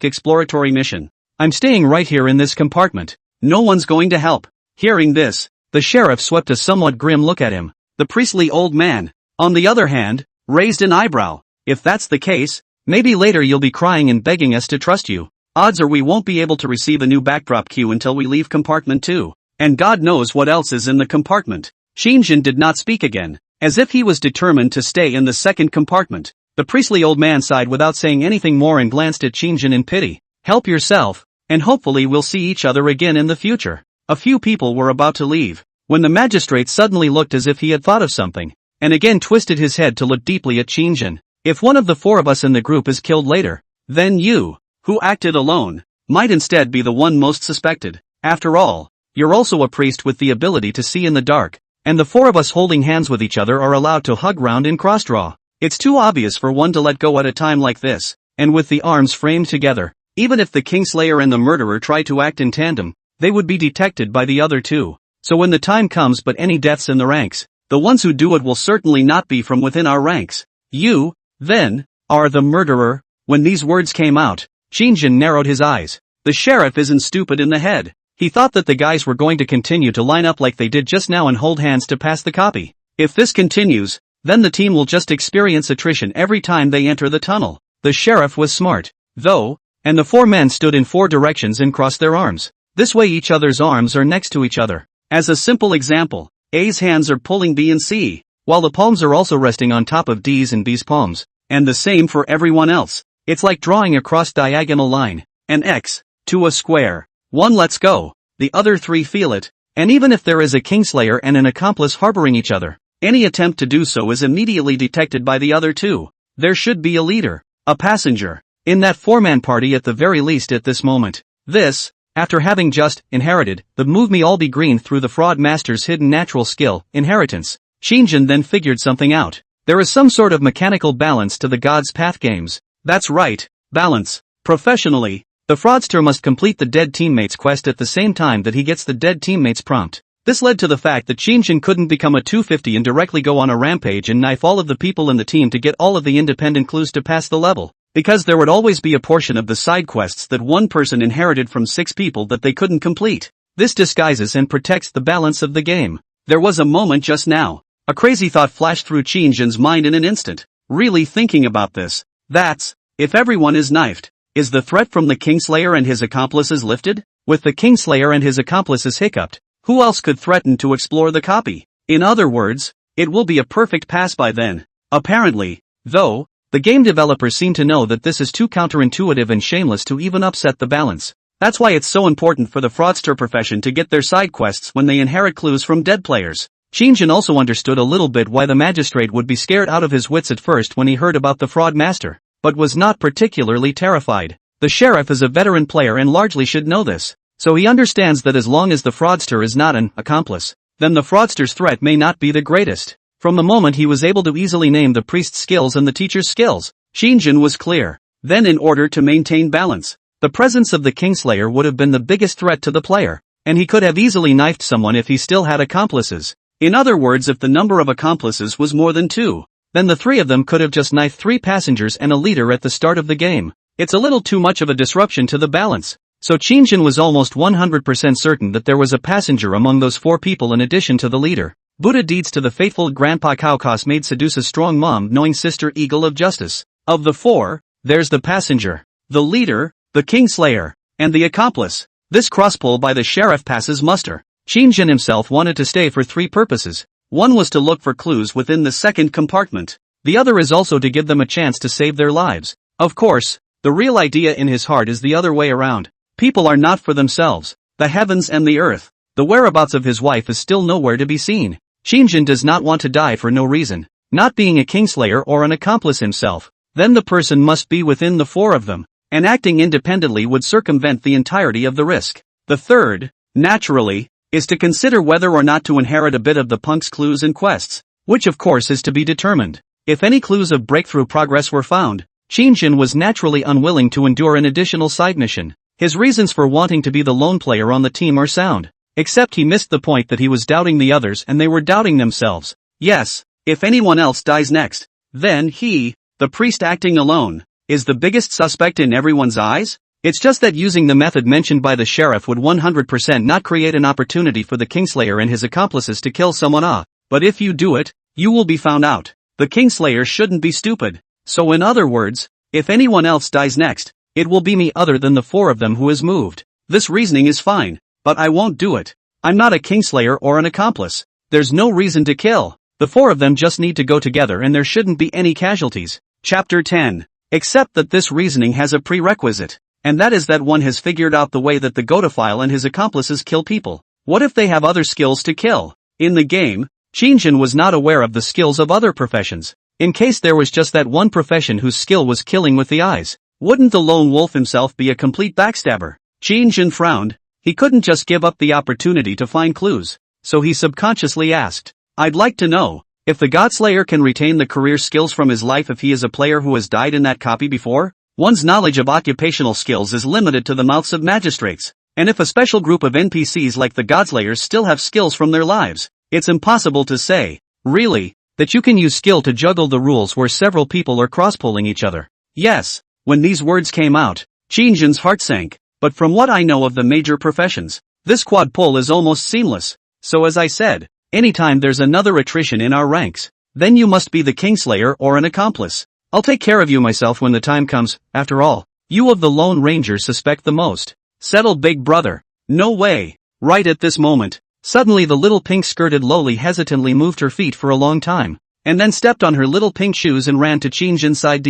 [SPEAKER 1] exploratory mission. I'm staying right here in this compartment. No one's going to help. Hearing this, the sheriff swept a somewhat grim look at him. The priestly old man, on the other hand, raised an eyebrow. If that's the case, maybe later you'll be crying and begging us to trust you. Odds are we won't be able to receive a new backdrop queue until we leave compartment 2. And God knows what else is in the compartment. Qin Shang did not speak again, as if he was determined to stay in the second compartment. The priestly old man sighed without saying anything more and glanced at Qin Shang in pity. Help yourself, and hopefully we'll see each other again in the future. A few people were about to leave, when the magistrate suddenly looked as if he had thought of something, and again twisted his head to look deeply at Qin Shang. If one of the 4 of us in the group is killed later, then you, who acted alone, might instead be the one most suspected. After all, you're also a priest with the ability to see in the dark, and the 4 of us holding hands with each other are allowed to hug round in cross-draw. It's too obvious for one to let go at a time like this, and with the arms framed together. Even if the Kingslayer and the murderer try to act in tandem, they would be detected by the other 2. So when the time comes but any deaths in the ranks, the ones who do it will certainly not be from within our ranks. You, then, are the murderer. When these words came out, Qin Shang narrowed his eyes. The sheriff isn't stupid in the head. He thought that the guys were going to continue to line up like they did just now and hold hands to pass the copy. If this continues, then the team will just experience attrition every time they enter the tunnel. The sheriff was smart, though, and the 4 men stood in 4 directions and crossed their arms. This way each other's arms are next to each other. As a simple example, A's hands are pulling B and C, while the palms are also resting on top of D's and B's palms, and the same for everyone else. It's like drawing a cross-diagonal line, an X, to a square. One lets go, the other 3 feel it, and even if there is a Kingslayer and an accomplice harboring each other, any attempt to do so is immediately detected by the other 2. There should be a leader, a passenger, in that 4-man party at the very least at this moment. This, after having just inherited the move me all be green through the fraud master's hidden natural skill, inheritance. Qin Shang then figured something out. There is some sort of mechanical balance to the God's Path games. That's right, balance. Professionally, the fraudster must complete the dead teammate's quest at the same time that he gets the dead teammate's prompt. This led to the fact that Qin Shang couldn't become a 250 and directly go on a rampage and knife all of the people in the team to get all of the independent clues to pass the level, because there would always be a portion of the side quests that one person inherited from 6 people that they couldn't complete. This disguises and protects the balance of the game. There was a moment just now. A crazy thought flashed through Qin Shang's mind in an instant. Really thinking about this. That's, if everyone is knifed, is the threat from the Kingslayer and his accomplices lifted? With the Kingslayer and his accomplices hiccuped, who else could threaten to explore the copy? In other words, it will be a perfect pass by then. Apparently, though, the game developers seem to know that this is too counterintuitive and shameless to even upset the balance. That's why it's so important for the fraudster profession to get their side quests when they inherit clues from dead players. Qin Shang also understood a little bit why the magistrate would be scared out of his wits at first when he heard about the fraud master, but was not particularly terrified. The sheriff is a veteran player and largely should know this. so he understands that as long as the fraudster is not an accomplice, then the fraudster's threat may not be the greatest. From the moment he was able to easily name the priest's skills and the teacher's skills, Qin was clear. Then in order to maintain balance, the presence of the Kingslayer would have been the biggest threat to the player, and he could have easily knifed someone if he still had accomplices. In other words, if the number of accomplices was more than 2, then the 3 of them could have just knifed 3 passengers and a leader at the start of the game. It's a little too much of a disruption to the balance. So Qin was almost 100% certain that there was a passenger among those 4 people in addition to the leader. Buddha deeds to the faithful Grandpa Cowcos made seduce a strong mom knowing sister eagle of justice. Of the 4, there's the passenger, the leader, the Kingslayer, and the accomplice. This crosspull by the sheriff passes muster. Qin himself wanted to stay for 3 purposes. One was to look for clues within the second compartment. The other is also to give them a chance to save their lives. Of course, the real idea in his heart is the other way around. People are not for themselves, the heavens and the earth. The whereabouts of his wife is still nowhere to be seen. Qin does not want to die for no reason. Not being a Kingslayer or an accomplice himself, then the person must be within the 4 of them, and acting independently would circumvent the entirety of the risk. The third, naturally, is to consider whether or not to inherit a bit of the punk's clues and quests, which of course is to be determined. If any clues of breakthrough progress were found, Qin was naturally unwilling to endure an additional side mission. His reasons for wanting to be the lone player on the team are sound, except he missed the point that he was doubting the others and they were doubting themselves. Yes, if anyone else dies next, then he, the priest acting alone, is the biggest suspect in everyone's eyes? It's just that using the method mentioned by the sheriff would 100% not create an opportunity for the Kingslayer and his accomplices to kill someone. But if you do it, you will be found out. The Kingslayer shouldn't be stupid. So in other words, if anyone else dies next, it will be me other than the 4 of them who is moved. This reasoning is fine, but I won't do it. I'm not a Kingslayer or an accomplice. There's no reason to kill. The 4 of them just need to go together and there shouldn't be any casualties. Chapter 10. Except that this reasoning has a prerequisite, and that is that one has figured out the way that the Godophile and his accomplices kill people. What if they have other skills to kill? In the game, Qin was not aware of the skills of other professions. In case there was just that one profession whose skill was killing with the eyes, wouldn't the lone wolf himself be a complete backstabber? Qin frowned. He couldn't just give up the opportunity to find clues, so he subconsciously asked, I'd like to know, if the Godslayer can retain the career skills from his life if he is a player who has died in that copy before? One's knowledge of occupational skills is limited to the mouths of magistrates, and if a special group of NPCs like the Godslayers still have skills from their lives, it's impossible to say, really, that you can use skill to juggle the rules where several people are cross-pulling each other. Yes. When these words came out, Qin's heart sank, but from what I know of the major professions, this quad pull is almost seamless. So as I said, anytime there's another attrition in our ranks, then you must be the Kingslayer or an accomplice. I'll take care of you myself when the time comes. After all, you of the Lone Ranger suspect the most. Settled, big brother. No way. Right at this moment, suddenly the little pink-skirted loli hesitantly moved her feet for a long time, and then stepped on her little pink shoes and ran to Qin's side.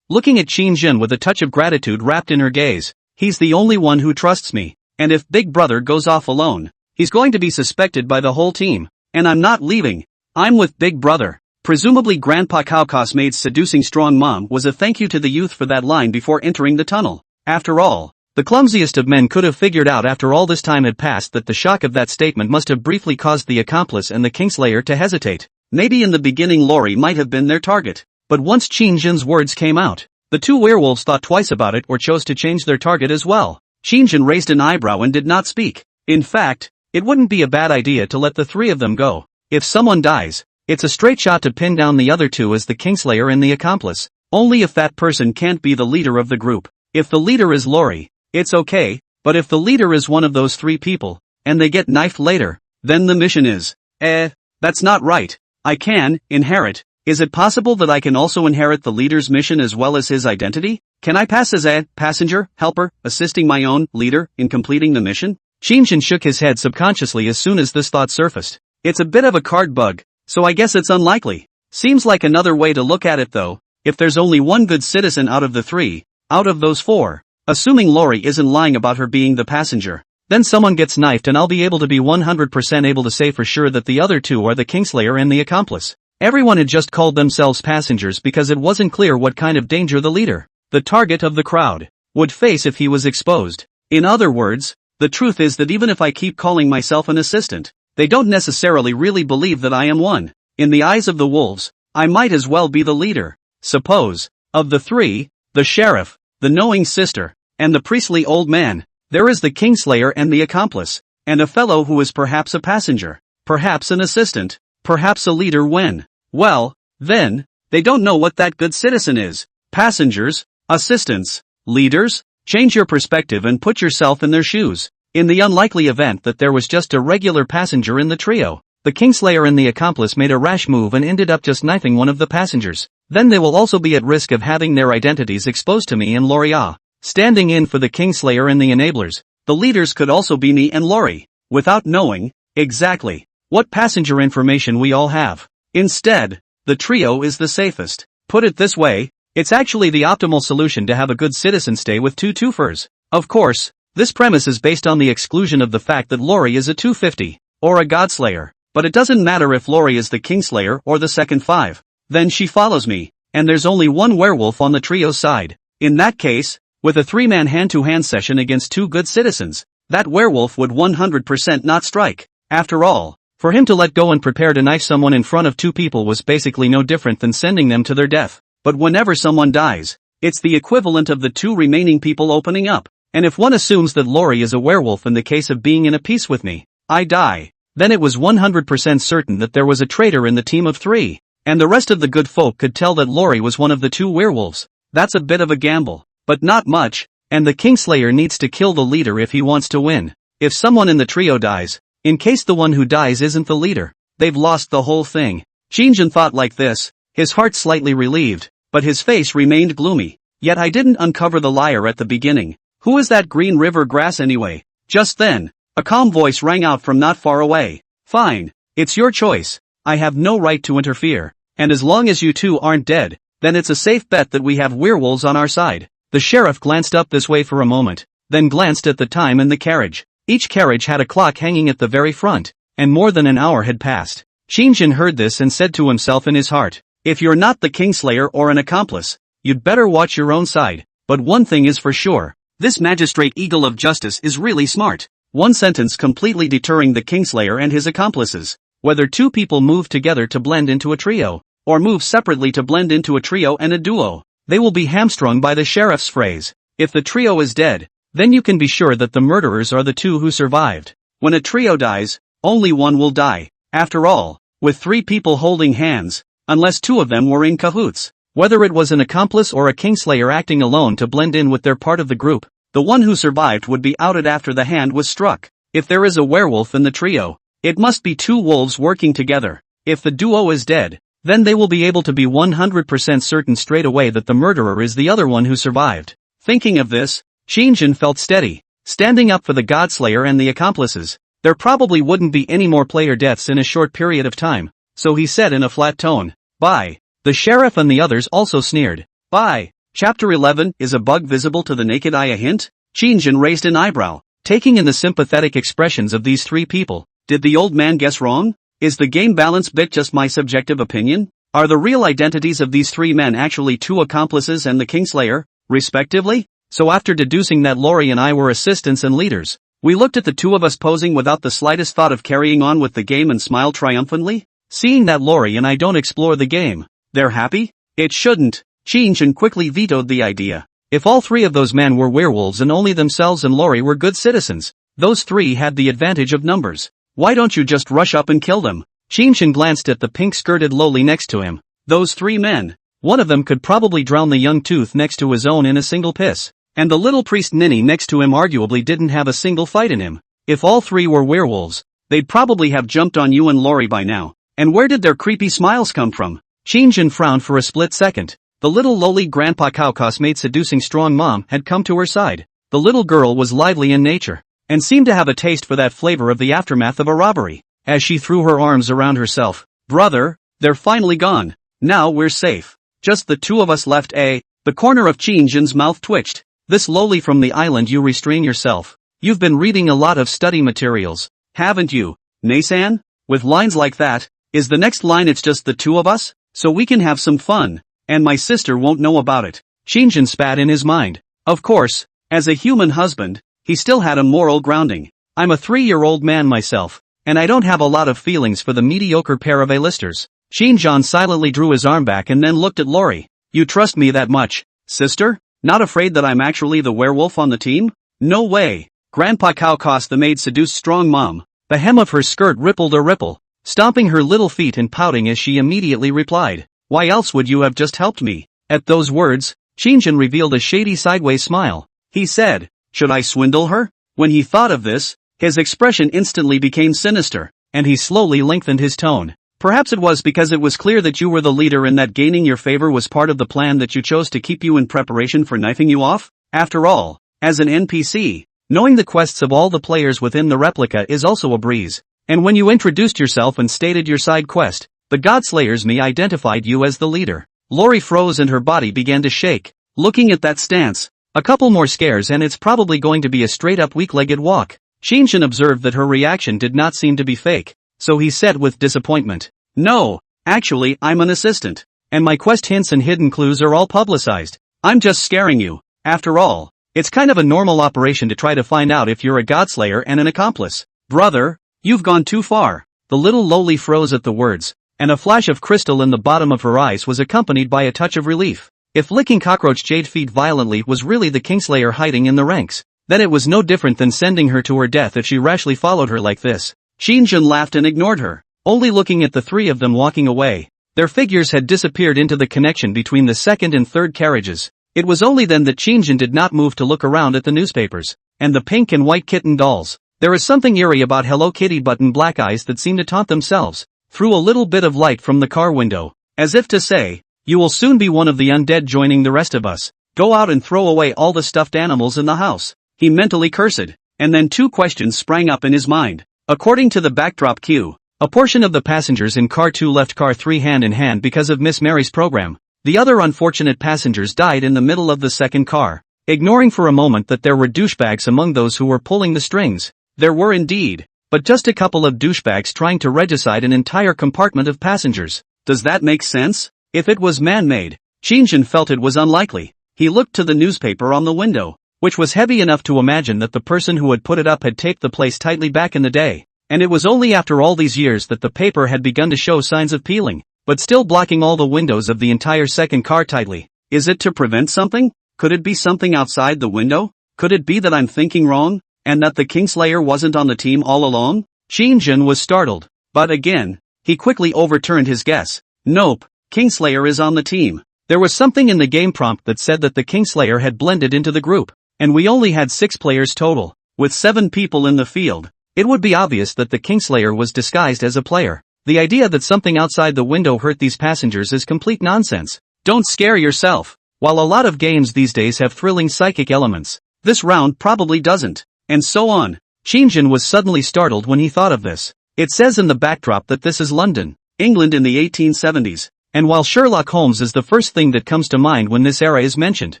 [SPEAKER 1] Looking at Qin with a touch of gratitude wrapped in her gaze, he's the only one who trusts me, and if Big Brother goes off alone, he's going to be suspected by the whole team, and I'm not leaving. I'm with Big Brother. Presumably Grandpa Cowcos made's seducing strong mom was a thank you to the youth for that line before entering the tunnel. After all, the clumsiest of men could have figured out after all this time had passed that the shock of that statement must have briefly caused the accomplice and the Kingslayer to hesitate. Maybe in the beginning Lori might have been their target. But once Qin's words came out, the 2 werewolves thought twice about it or chose to change their target as well. Qin raised an eyebrow and did not speak. In fact, it wouldn't be a bad idea to let the 3 of them go. If someone dies, it's a straight shot to pin down the other 2 as the Kingslayer and the accomplice, only if that person can't be the leader of the group. If the leader is Lori, it's okay, but if the leader is one of those 3 people, and they get knifed later, then the mission is, that's not right. I can inherit. Is it possible that I can also inherit the leader's mission as well as his identity? Can I pass as a passenger, helper, assisting my own leader in completing the mission? Qin shook his head subconsciously as soon as this thought surfaced. It's a bit of a card bug, so I guess it's unlikely. Seems like another way to look at it though. If there's only one good citizen out of the 3, out of those 4, assuming Lori isn't lying about her being the passenger, then someone gets knifed and I'll be able to be 100% able to say for sure that the other 2 are the Kingslayer and the accomplice. Everyone had just called themselves passengers because it wasn't clear what kind of danger the leader, the target of the crowd, would face if he was exposed. In other words, The truth is that even if I keep calling myself an assistant, they don't necessarily really believe that I am one. In the eyes of the wolves, I might as well be the leader. Suppose, of the three, the sheriff, the knowing sister, and the priestly old man, there is the Kingslayer and the accomplice, and a fellow who is perhaps a passenger, perhaps an assistant, perhaps a leader when, well, then, they don't know what that good citizen is. Passengers, assistants, leaders? Change your perspective and put yourself in their shoes. In the unlikely event that there was just a regular passenger in the trio, the Kingslayer and the accomplice made a rash move and ended up just knifing one of the passengers. Then they will also be at risk of having their identities exposed to me and Loria. Standing in for the Kingslayer and the enablers, the leaders could also be me and Lori, without knowing exactly what passenger information we all have. Instead, the trio is the safest. Put it this way, it's actually the optimal solution to have a good citizen stay with two twofers. Of course, this premise is based on the exclusion of the fact that Lori is a 250, or a Godslayer, but it doesn't matter if Lori is the Kingslayer or the second five. Then she follows me, and there's only one werewolf on the trio's side. In that case, with a three-man hand-to-hand session against two good citizens, that werewolf would 100% not strike. After all, for him to let go and prepare to knife someone in front of two people was basically no different than sending them to their death. But whenever someone dies, it's the equivalent of the two remaining people opening up. And if one assumes that Lori is a werewolf in the case of being in a peace with me, I die, then it was 100% certain that there was a traitor in the team of three. And the rest of the good folk could tell that Lori was one of the two werewolves. That's a bit of a gamble, but not much, and the Kingslayer needs to kill the leader if he wants to win. If someone in the trio dies, in case the one who dies isn't the leader, they've lost the whole thing. Qin Shang thought like this, his heart slightly relieved, but his face remained gloomy. Yet I didn't uncover the liar at the beginning. Who is that green river grass anyway? Just then, a calm voice rang out from not far away. Fine, it's your choice. I have no right to interfere. And as long as you two aren't dead, then it's a safe bet that we have werewolves on our side. The sheriff glanced up this way for a moment, then glanced at the time in the carriage. Each carriage had a clock hanging at the very front, and more than an hour had passed. Qin Shang heard this and said to himself in his heart, if you're not the Kingslayer or an accomplice, you'd better watch your own side. But one thing is for sure, this magistrate eagle of justice is really smart. One sentence completely deterring the Kingslayer and his accomplices. Whether two people move together to blend into a trio, or move separately to blend into a trio and a duo, they will be hamstrung by the sheriff's phrase. If the trio is dead, then you can be sure that the murderers are the two who survived. When a trio dies, only one will die. After all, with three people holding hands, unless two of them were in cahoots, whether it was an accomplice or a Kingslayer acting alone to blend in with their part of the group, the one who survived would be outed after the hand was struck. If there is a werewolf in the trio, it must be two wolves working together. If the duo is dead, then they will be able to be 100% certain straight away that the murderer is the other one who survived. Thinking of this, Qin Shang felt steady, standing up for the Godslayer and the accomplices. There probably wouldn't be any more player deaths in a short period of time, so he said in a flat tone, bye. The sheriff and the others also sneered. Bye. Chapter 11, is a bug visible to the naked eye a hint? Qin Shang raised an eyebrow, taking in the sympathetic expressions of these three people. Did the old man guess wrong? Is the game balance bit just my subjective opinion? Are the real identities of these three men actually two accomplices and the Kingslayer, respectively? So after deducing that Lori and I were assistants and leaders, we looked at the two of us posing without the slightest thought of carrying on with the game and smiled triumphantly? Seeing that Lori and I don't explore the game, they're happy? It shouldn't. Qin Shang quickly vetoed the idea. If all three of those men were werewolves and only themselves and Lori were good citizens, those three had the advantage of numbers. Why don't you just rush up and kill them? Qin Shang glanced at the pink-skirted lowly next to him. Those three men. One of them could probably drown the young tooth next to his own in a single piss. And the little priest ninny next to him arguably didn't have a single fight in him. If all three were werewolves, they'd probably have jumped on you and Lori by now. And where did their creepy smiles come from? Qin Shang frowned for a split second. The little lowly grandpa cowcus mate seducing strong mom had come to her side. The little girl was lively in nature, and seemed to have a taste for that flavor of the aftermath of a robbery. As she threw her arms around herself, brother, they're finally gone. Now we're safe. Just the two of us left, eh? The corner of Qin Shang's mouth twitched. This lowly from the island, you restrain yourself. You've been reading a lot of study materials, haven't you, Nasan? With lines like that, is the next line it's just the two of us? So we can have some fun, and my sister won't know about it. Qin Shang spat in his mind. Of course, as a human husband, he still had a moral grounding. I'm a 3-year-old man myself, and I don't have a lot of feelings for the mediocre pair of A-listers. Qin Shang silently drew his arm back and then looked at Lori. You trust me that much, sister? Not afraid that I'm actually the werewolf on the team? No way. Grandpa Cow Cost the maid seduced strong mom. The hem of her skirt rippled a ripple, stomping her little feet and pouting as she immediately replied. Why else would you have just helped me? At those words, Qin Shang revealed a shady sideways smile. He said, should I swindle her? When he thought of this, his expression instantly became sinister, and he slowly lengthened his tone. Perhaps it was because it was clear that you were the leader and that gaining your favor was part of the plan that you chose to keep you in preparation for knifing you off? After all, as an NPC, knowing the quests of all the players within the replica is also a breeze. And when you introduced yourself and stated your side quest, the Godslayers me identified you as the leader. Lori froze and her body began to shake. Looking at that stance, a couple more scares and it's probably going to be a straight-up weak-legged walk. Qin Shang observed that her reaction did not seem to be fake, so he said with disappointment, no, actually I'm an assistant, and my quest hints and hidden clues are all publicized. I'm just scaring you. After all, it's kind of a normal operation to try to find out if you're a Godslayer and an accomplice. Brother, you've gone too far. The little lowly froze at the words, and a flash of crystal in the bottom of her eyes was accompanied by a touch of relief. If licking cockroach jade feet violently was really the Kingslayer hiding in the ranks, then it was no different than sending her to her death if she rashly followed her like this. Qin Shang laughed and ignored her, only looking at the three of them walking away. Their figures had disappeared into the connection between the second and third carriages. It was only then that Qin Shang did not move to look around at the newspapers, and the pink and white kitten dolls. There is something eerie about Hello Kitty button black eyes that seem to taunt themselves, through a little bit of light from the car window, as if to say, you will soon be one of the undead joining the rest of us. Go out and throw away all the stuffed animals in the house. He mentally cursed, and then two questions sprang up in his mind. According to the backdrop cue, a portion of the passengers in Car 2 left Car 3 hand in hand because of Miss Mary's program. The other unfortunate passengers died in the middle of the second car. Ignoring for a moment that there were douchebags among those who were pulling the strings. There were indeed, but just a couple of douchebags trying to regicide an entire compartment of passengers. Does that make sense? If it was man-made, Qin Shang felt it was unlikely. He looked to the newspaper on the window, which was heavy enough to imagine that the person who had put it up had taped the place tightly back in the day. And it was only after all these years that the paper had begun to show signs of peeling, but still blocking all the windows of the entire second car tightly. Is it to prevent something? Could it be something outside the window? Could it be that I'm thinking wrong, and that the Kingslayer wasn't on the team all along? Qin Shang was startled, but again, he quickly overturned his guess. Nope, Kingslayer is on the team. There was something in the game prompt that said that the Kingslayer had blended into the group, and we only had 6 players total, with 7 people in the field. It would be obvious that the Kingslayer was disguised as a player. The idea that something outside the window hurt these passengers is complete nonsense. Don't scare yourself. While a lot of games these days have thrilling psychic elements, this round probably doesn't. And so on. Qin Shang was suddenly startled when he thought of this. It says in the backdrop that this is London, England in the 1870s. And while Sherlock Holmes is the first thing that comes to mind when this era is mentioned,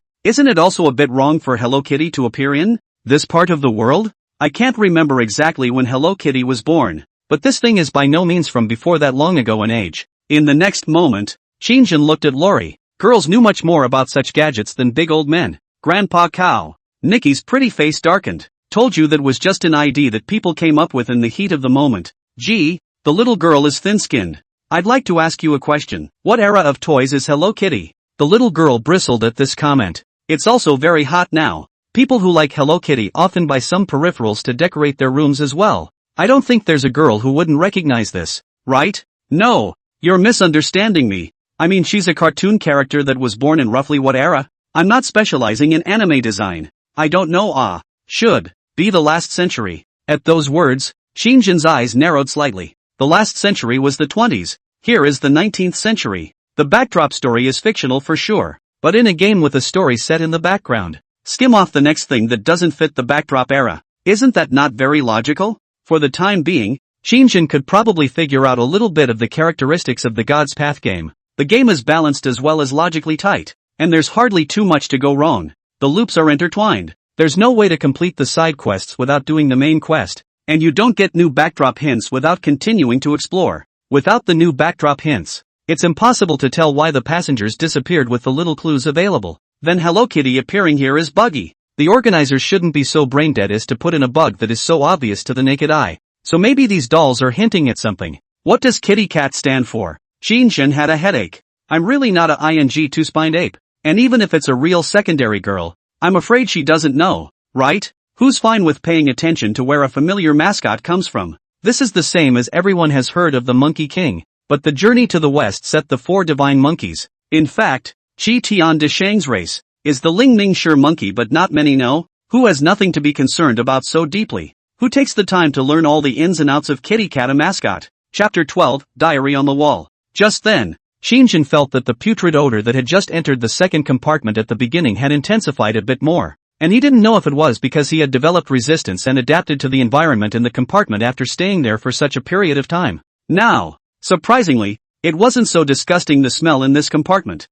[SPEAKER 1] isn't it also a bit wrong for Hello Kitty to appear in this part of the world? I can't remember exactly when Hello Kitty was born, but this thing is by no means from before that long ago in age. In the next moment, Qin Shang looked at Lori. Girls knew much more about such gadgets than big old men. Grandpa Cow. Nikki's pretty face darkened. Told you that was just an ID that people came up with in the heat of the moment. Gee, the little girl is thin-skinned. I'd like to ask you a question. What era of toys is Hello Kitty? The little girl bristled at this comment. It's also very hot now. People who like Hello Kitty often buy some peripherals to decorate their rooms as well. I don't think there's a girl who wouldn't recognize this, right? No, you're misunderstanding me. I mean, she's a cartoon character that was born in roughly what era? I'm not specializing in anime design. I don't know. Should be the last century. At those words, Qin Shang's eyes narrowed slightly. The last century was the 20s. Here is the 19th century. The backdrop story is fictional for sure, but in a game with a story set in the background. Skim off the next thing that doesn't fit the backdrop era. Isn't that not very logical? For the time being, Qin Shang could probably figure out a little bit of the characteristics of the God's Path game. The game is balanced as well as logically tight, and there's hardly too much to go wrong. The loops are intertwined. There's no way to complete the side quests without doing the main quest, and you don't get new backdrop hints without continuing to explore. Without the new backdrop hints, it's impossible to tell why the passengers disappeared with the little clues available. Then Hello Kitty appearing here is buggy. The organizers shouldn't be so brain-dead as to put in a bug that is so obvious to the naked eye. So maybe these dolls are hinting at something. What does kitty cat stand for? Qin Shang had a headache. I'm really not a ing two-spined ape. And even if it's a real secondary girl, I'm afraid she doesn't know, right? Who's fine with paying attention to where a familiar mascot comes from? This is the same as everyone has heard of the Monkey King, but the journey to the west set the 4 divine monkeys. In fact, Qi Tian de Shang's race is the Ling Ming Sure monkey, but not many know. Who has nothing to be concerned about so deeply? Who takes the time to learn all the ins and outs of Kitty Cat a mascot? Chapter 12, Diary on the Wall. Just then, Qin Shang felt that the putrid odor that had just entered the second compartment at the beginning had intensified a bit more, and he didn't know if it was because he had developed resistance and adapted to the environment in the compartment after staying there for such a period of time. Now, surprisingly, it wasn't so disgusting the smell in this compartment.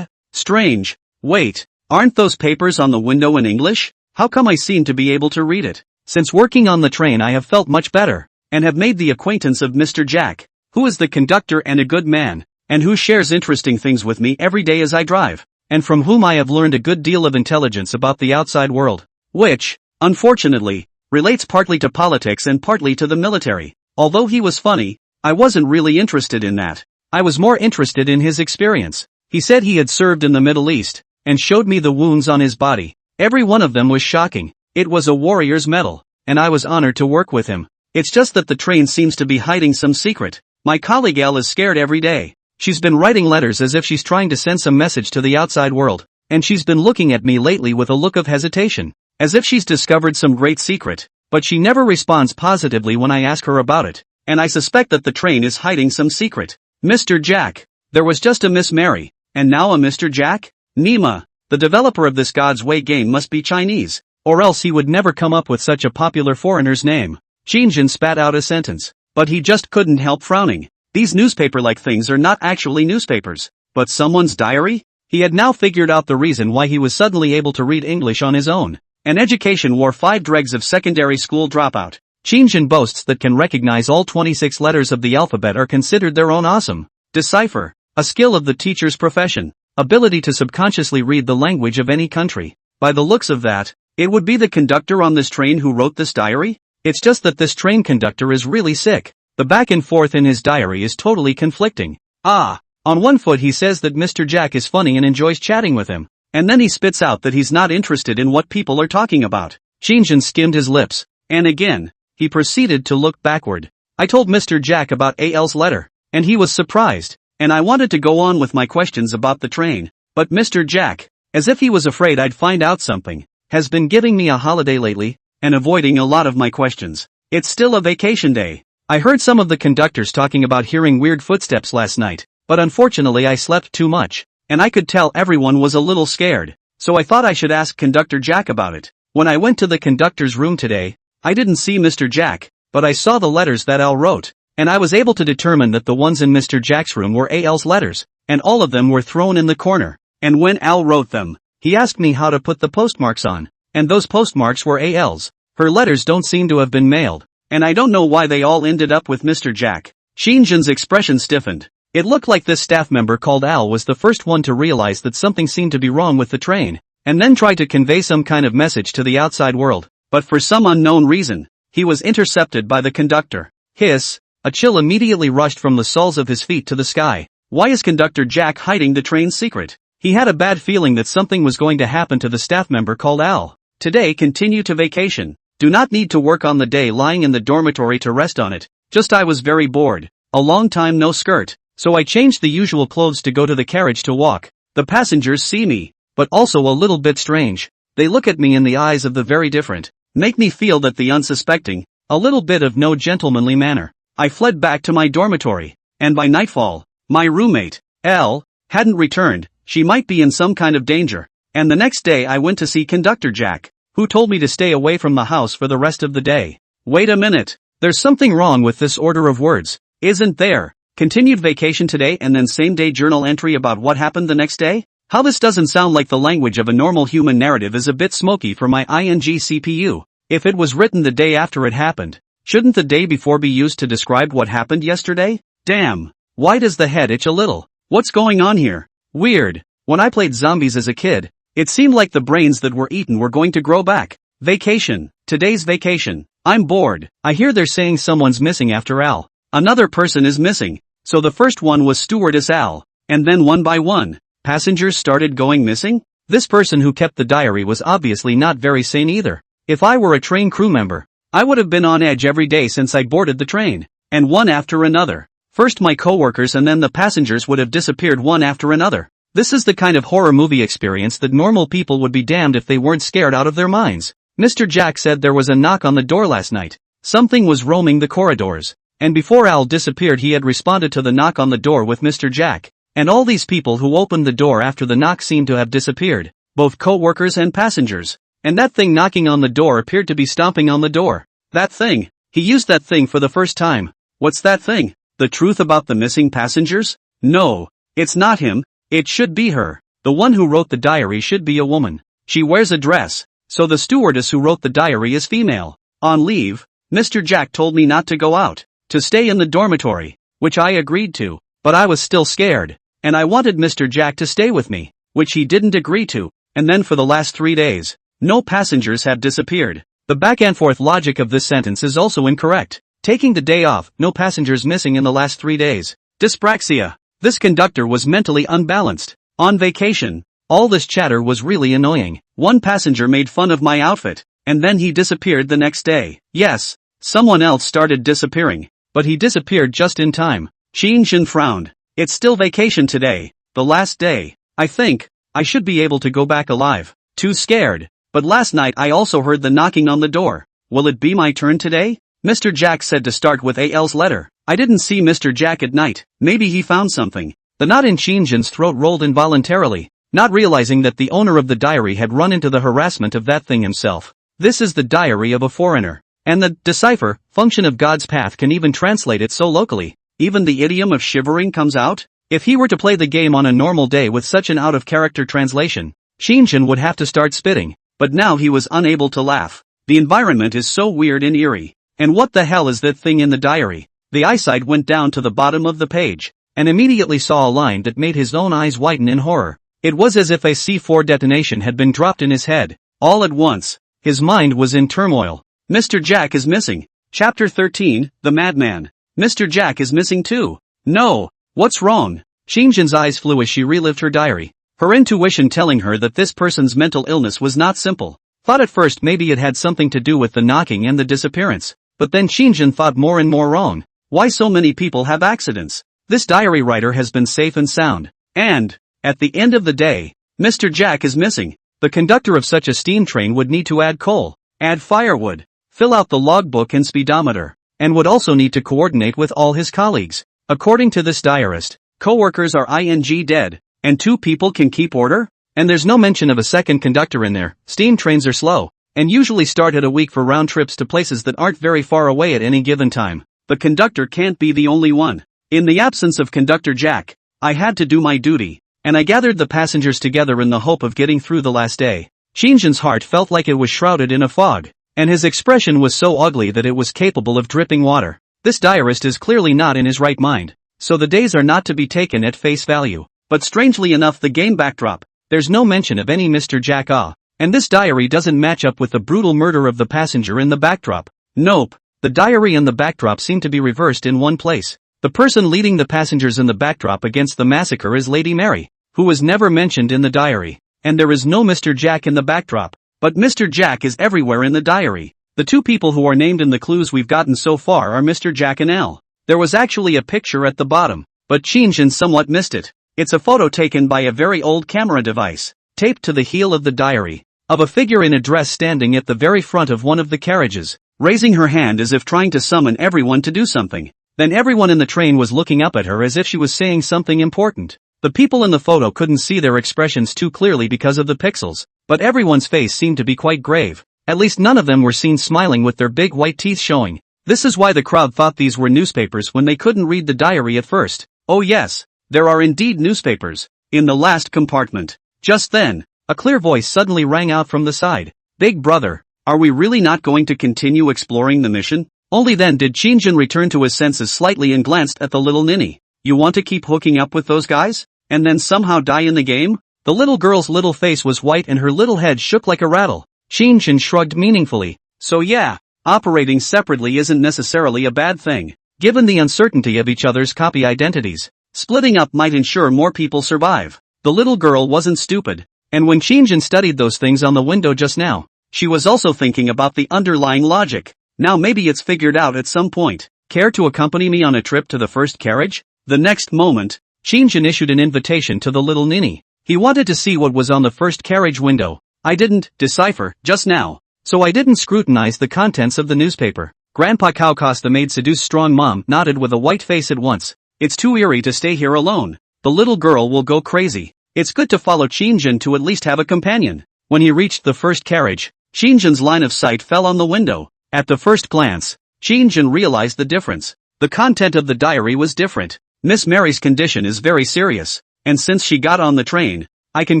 [SPEAKER 1] Strange. Wait, aren't those papers on the window in English? How come I seem to be able to read it? Since working on the train I have felt much better, and have made the acquaintance of Mr. Jack, who is the conductor and a good man, and who shares interesting things with me every day as I drive, and from whom I have learned a good deal of intelligence about the outside world, which, unfortunately, relates partly to politics and partly to the military. Although he was funny, I wasn't really interested in that. I was more interested in his experience. He said he had served in the Middle East, and showed me the wounds on his body. Every one of them was shocking. It was a warrior's medal, and I was honored to work with him. It's just that the train seems to be hiding some secret. My colleague Elle is scared every day. She's been writing letters as if she's trying to send some message to the outside world, and she's been looking at me lately with a look of hesitation, as if she's discovered some great secret, but she never responds positively when I ask her about it, and I suspect that the train is hiding some secret. Mr. Jack. There was just a Miss Mary, and now a Mr. Jack? Nima, the developer of this God's Way game must be Chinese, or else he would never come up with such a popular foreigner's name. Qin Shang spat out a sentence, but he just couldn't help frowning. These newspaper-like things are not actually newspapers, but someone's diary? He had now figured out the reason why he was suddenly able to read English on his own. An education wore 5 dregs of secondary school dropout. Qin Shang boasts that can recognize all 26 letters of the alphabet are considered their own awesome. Decipher, a skill of the teacher's profession. Ability to subconsciously read the language of any country. By the looks of that, it would be the conductor on this train who wrote this diary? It's just that this train conductor is really sick. The back and forth in his diary is totally conflicting. On one foot he says that Mr. Jack is funny and enjoys chatting with him, and then he spits out that he's not interested in what people are talking about. Qin Shang skimmed his lips, and again, he proceeded to look backward. I told Mr. Jack about AL's letter, and he was surprised, and I wanted to go on with my questions about the train, but Mr. Jack, as if he was afraid I'd find out something, has been giving me a holiday lately, and avoiding a lot of my questions. It's still a vacation day. I heard some of the conductors talking about hearing weird footsteps last night, but unfortunately I slept too much, and I could tell everyone was a little scared, so I thought I should ask Conductor Jack about it. When I went to the conductor's room today, I didn't see Mr. Jack, but I saw the letters that Al wrote, and I was able to determine that the ones in Mr. Jack's room were Al's letters, and all of them were thrown in the corner, and when Al wrote them, he asked me how to put the postmarks on, and those postmarks were Al's. Her letters don't seem to have been mailed, and I don't know why they all ended up with Mr. Jack. Qin Shang's expression stiffened. It looked like this staff member called Al was the first one to realize that something seemed to be wrong with the train, and then try to convey some kind of message to the outside world, but for some unknown reason, he was intercepted by the conductor. Hiss, a chill immediately rushed from the soles of his feet to the sky. Why is Conductor Jack hiding the train's secret? He had a bad feeling that something was going to happen to the staff member called Al. Today continue to vacation. Do not need to work on the day lying in the dormitory to rest on it. Just I was very bored. A long time no skirt. So I changed the usual clothes to go to the carriage to walk. The passengers see me, but also a little bit strange. They look at me in the eyes of the very different. Make me feel that the unsuspecting, a little bit of no gentlemanly manner. I fled back to my dormitory, and by nightfall, my roommate, Elle, hadn't returned. She might be in some kind of danger. And the next day I went to see Conductor Jack, who told me to stay away from the house for the rest of the day. Wait a minute. There's something wrong with this order of words, isn't there? Continued vacation today and then same-day journal entry about what happened the next day? How this doesn't sound like the language of a normal human narrative is a bit smoky for my ING CPU. If it was written the day after it happened, shouldn't the day before be used to describe what happened yesterday? Damn. Why does the head itch a little? What's going on here? Weird. When I played zombies as a kid, It seemed like the brains that were eaten were going to grow back. Vacation. Today's vacation. I'm bored. I hear they're saying someone's missing after Al. Another person is missing. So the first one was stewardess Al. And then one by one, passengers started going missing? This person who kept the diary was obviously not very sane either. If I were a train crew member, I would have been on edge every day since I boarded the train. And one after another. First my coworkers and then the passengers would have disappeared one after another. This is the kind of horror movie experience that normal people would be damned if they weren't scared out of their minds. Mr. Jack said there was a knock on the door last night. Something was roaming the corridors. And before Al disappeared he had responded to the knock on the door with Mr. Jack. And all these people who opened the door after the knock seemed to have disappeared. Both co-workers and passengers. And that thing knocking on the door appeared to be stomping on the door. That thing. He used that thing for the first time. What's that thing? The truth about the missing passengers? No. It's not him. It should be her. The one who wrote the diary should be a woman. She wears a dress. So the stewardess who wrote the diary is female. On leave, Mr. Jack told me not to go out. To stay in the dormitory. Which I agreed to. But I was still scared. And I wanted Mr. Jack to stay with me. Which he didn't agree to. And then for the last 3 days, no passengers have disappeared. The back and forth logic of this sentence is also incorrect. Taking the day off, no passengers missing in the last 3 days. Dyspraxia. This conductor was mentally unbalanced. On vacation. All this chatter was really annoying. One passenger made fun of my outfit. And then he disappeared the next day. Yes. Someone else started disappearing. But he disappeared just in time. Qin Shang frowned. It's still vacation today. The last day. I think I should be able to go back alive. Too scared. But last night I also heard the knocking on the door. Will it be my turn today? Mr. Jack said to start with Al's letter. I didn't see Mr. Jack at night. Maybe he found something. The knot in Qin Shang's throat rolled involuntarily, not realizing that the owner of the diary had run into the harassment of that thing himself. This is the diary of a foreigner. And the decipher function of God's path can even translate it so locally. Even the idiom of shivering comes out. If he were to play the game on a normal day with such an out-of-character translation, Qin Shang would have to start spitting. But now he was unable to laugh. The environment is so weird and eerie. And what the hell is that thing in the diary? The eyesight went down to the bottom of the page, and immediately saw a line that made his own eyes widen in horror. It was as if a C4 detonation had been dropped in his head. All at once, his mind was in turmoil. Mr. Jack is missing. Chapter 13, The Madman. Mr. Jack is missing too. No. What's wrong? Qin Shang's eyes flew as she relived her diary. Her intuition telling her that this person's mental illness was not simple. Thought at first maybe it had something to do with the knocking and the disappearance. But then Qin Shang thought more and more wrong. Why so many people have accidents? This diary writer has been safe and sound. And, at the end of the day, Mr. Jack is missing. The conductor of such a steam train would need to add coal, add firewood, fill out the logbook and speedometer, and would also need to coordinate with all his colleagues. According to this diarist, co-workers are ing dead, and 2 people can keep order? And there's no mention of a second conductor in there. Steam trains are slow, and usually start at a week for round trips to places that aren't very far away at any given time. The conductor can't be the only one. In the absence of Conductor Jack, I had to do my duty, and I gathered the passengers together in the hope of getting through the last day. Qin Shang's heart felt like it was shrouded in a fog, and his expression was so ugly that it was capable of dripping water. This diarist is clearly not in his right mind, so the days are not to be taken at face value. But strangely enough, the game backdrop, there's no mention of any Mr. Jack and this diary doesn't match up with the brutal murder of the passenger in the backdrop. Nope. The diary and the backdrop seem to be reversed in one place. The person leading the passengers in the backdrop against the massacre is Lady Mary, who was never mentioned in the diary. And there is no Mr. Jack in the backdrop. But Mr. Jack is everywhere in the diary. The 2 people who are named in the clues we've gotten so far are Mr. Jack and Al. There was actually a picture at the bottom, but Qin Shang somewhat missed it. It's a photo taken by a very old camera device, taped to the heel of the diary, of a figure in a dress standing at the very front of one of the carriages, raising her hand as if trying to summon everyone to do something. Then everyone in the train was looking up at her as if she was saying something important. The people in the photo couldn't see their expressions too clearly because of the pixels, but everyone's face seemed to be quite grave. At least none of them were seen smiling with their big white teeth showing. This is why the crowd thought these were newspapers when they couldn't read the diary at first. Oh yes, there are indeed newspapers. In the last compartment. Just then, a clear voice suddenly rang out from the side. Big brother, are we really not going to continue exploring the mission? Only then did Qin Shang return to his senses slightly and glanced at the little ninny. You want to keep hooking up with those guys? And then somehow die in the game? The little girl's little face was white and her little head shook like a rattle. Qin Shang shrugged meaningfully. So yeah, operating separately isn't necessarily a bad thing. Given the uncertainty of each other's copy identities, splitting up might ensure more people survive. The little girl wasn't stupid, and when Qin Shang studied those things on the window just now, she was also thinking about the underlying logic. Now maybe it's figured out at some point. Care to accompany me on a trip to the first carriage? The next moment, Qin Shang issued an invitation to the little ninny. He wanted to see what was on the first carriage window. I didn't decipher just now, so I didn't scrutinize the contents of the newspaper. Grandpa Cowcos, the maid-seduced strong mom, nodded with a white face at once. It's too eerie to stay here alone. The little girl will go crazy. It's good to follow Qin Shang to at least have a companion. When he reached the first carriage, Qin Shang's line of sight fell on the window. At the first glance, Qin Shang realized the difference. The content of the diary was different. Miss Mary's condition is very serious, and since she got on the train, I can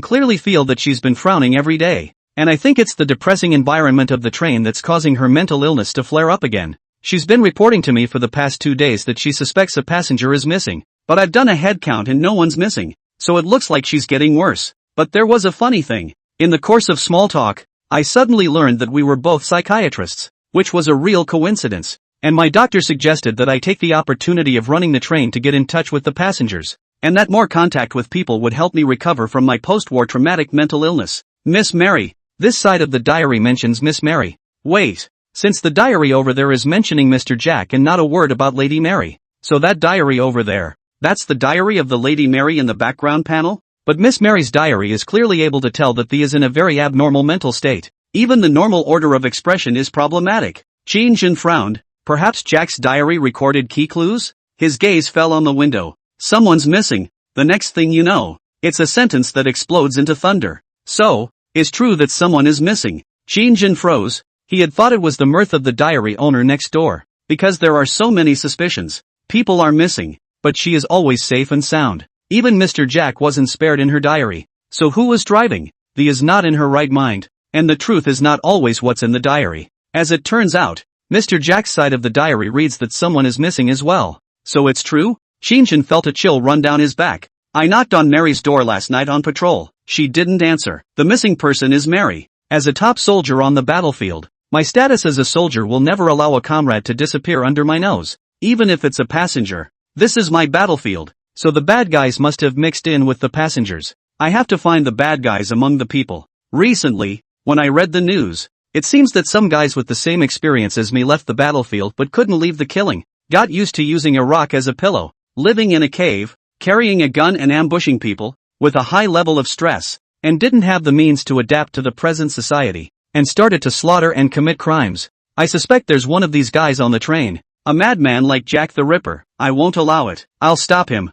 [SPEAKER 1] clearly feel that she's been frowning every day. And I think it's the depressing environment of the train that's causing her mental illness to flare up again. She's been reporting to me for the past 2 days that she suspects a passenger is missing, but I've done a head count and no one's missing, so it looks like she's getting worse. But there was a funny thing. In the course of small talk, I suddenly learned that we were both psychiatrists, which was a real coincidence, and my doctor suggested that I take the opportunity of running the train to get in touch with the passengers, and that more contact with people would help me recover from my post-war traumatic mental illness. Miss Mary. This side of the diary mentions Miss Mary. Wait. Since the diary over there is mentioning Mr. Jack and not a word about Lady Mary. So that diary over there, that's the diary of the Lady Mary in the background panel? But Miss Mary's diary is clearly able to tell that the is in a very abnormal mental state. Even the normal order of expression is problematic. Qin Shang frowned. Perhaps Jack's diary recorded key clues? His gaze fell on the window. Someone's missing. The next thing you know, it's a sentence that explodes into thunder. So, it's true that someone is missing. Qin Shang froze. He had thought it was the mirth of the diary owner next door. Because there are so many suspicions. People are missing, but she is always safe and sound. Even Mr. Jack wasn't spared in her diary. So who was driving? The is not in her right mind, and the truth is not always what's in the diary. As it turns out, Mr. Jack's side of the diary reads that someone is missing as well. So it's true? Qin Shang felt a chill run down his back. I knocked on Mary's door last night on patrol. She didn't answer. The missing person is Mary. As a top soldier on the battlefield, my status as a soldier will never allow a comrade to disappear under my nose, even if it's a passenger. This is my battlefield, so the bad guys must have mixed in with the passengers. I have to find the bad guys among the people. Recently, when I read the news, it seems that some guys with the same experience as me left the battlefield but couldn't leave the killing, got used to using a rock as a pillow, living in a cave, carrying a gun and ambushing people, with a high level of stress, and didn't have the means to adapt to the present society, and started to slaughter and commit crimes. I suspect there's one of these guys on the train, a madman like Jack the Ripper. I won't allow it. I'll stop him.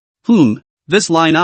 [SPEAKER 1] This line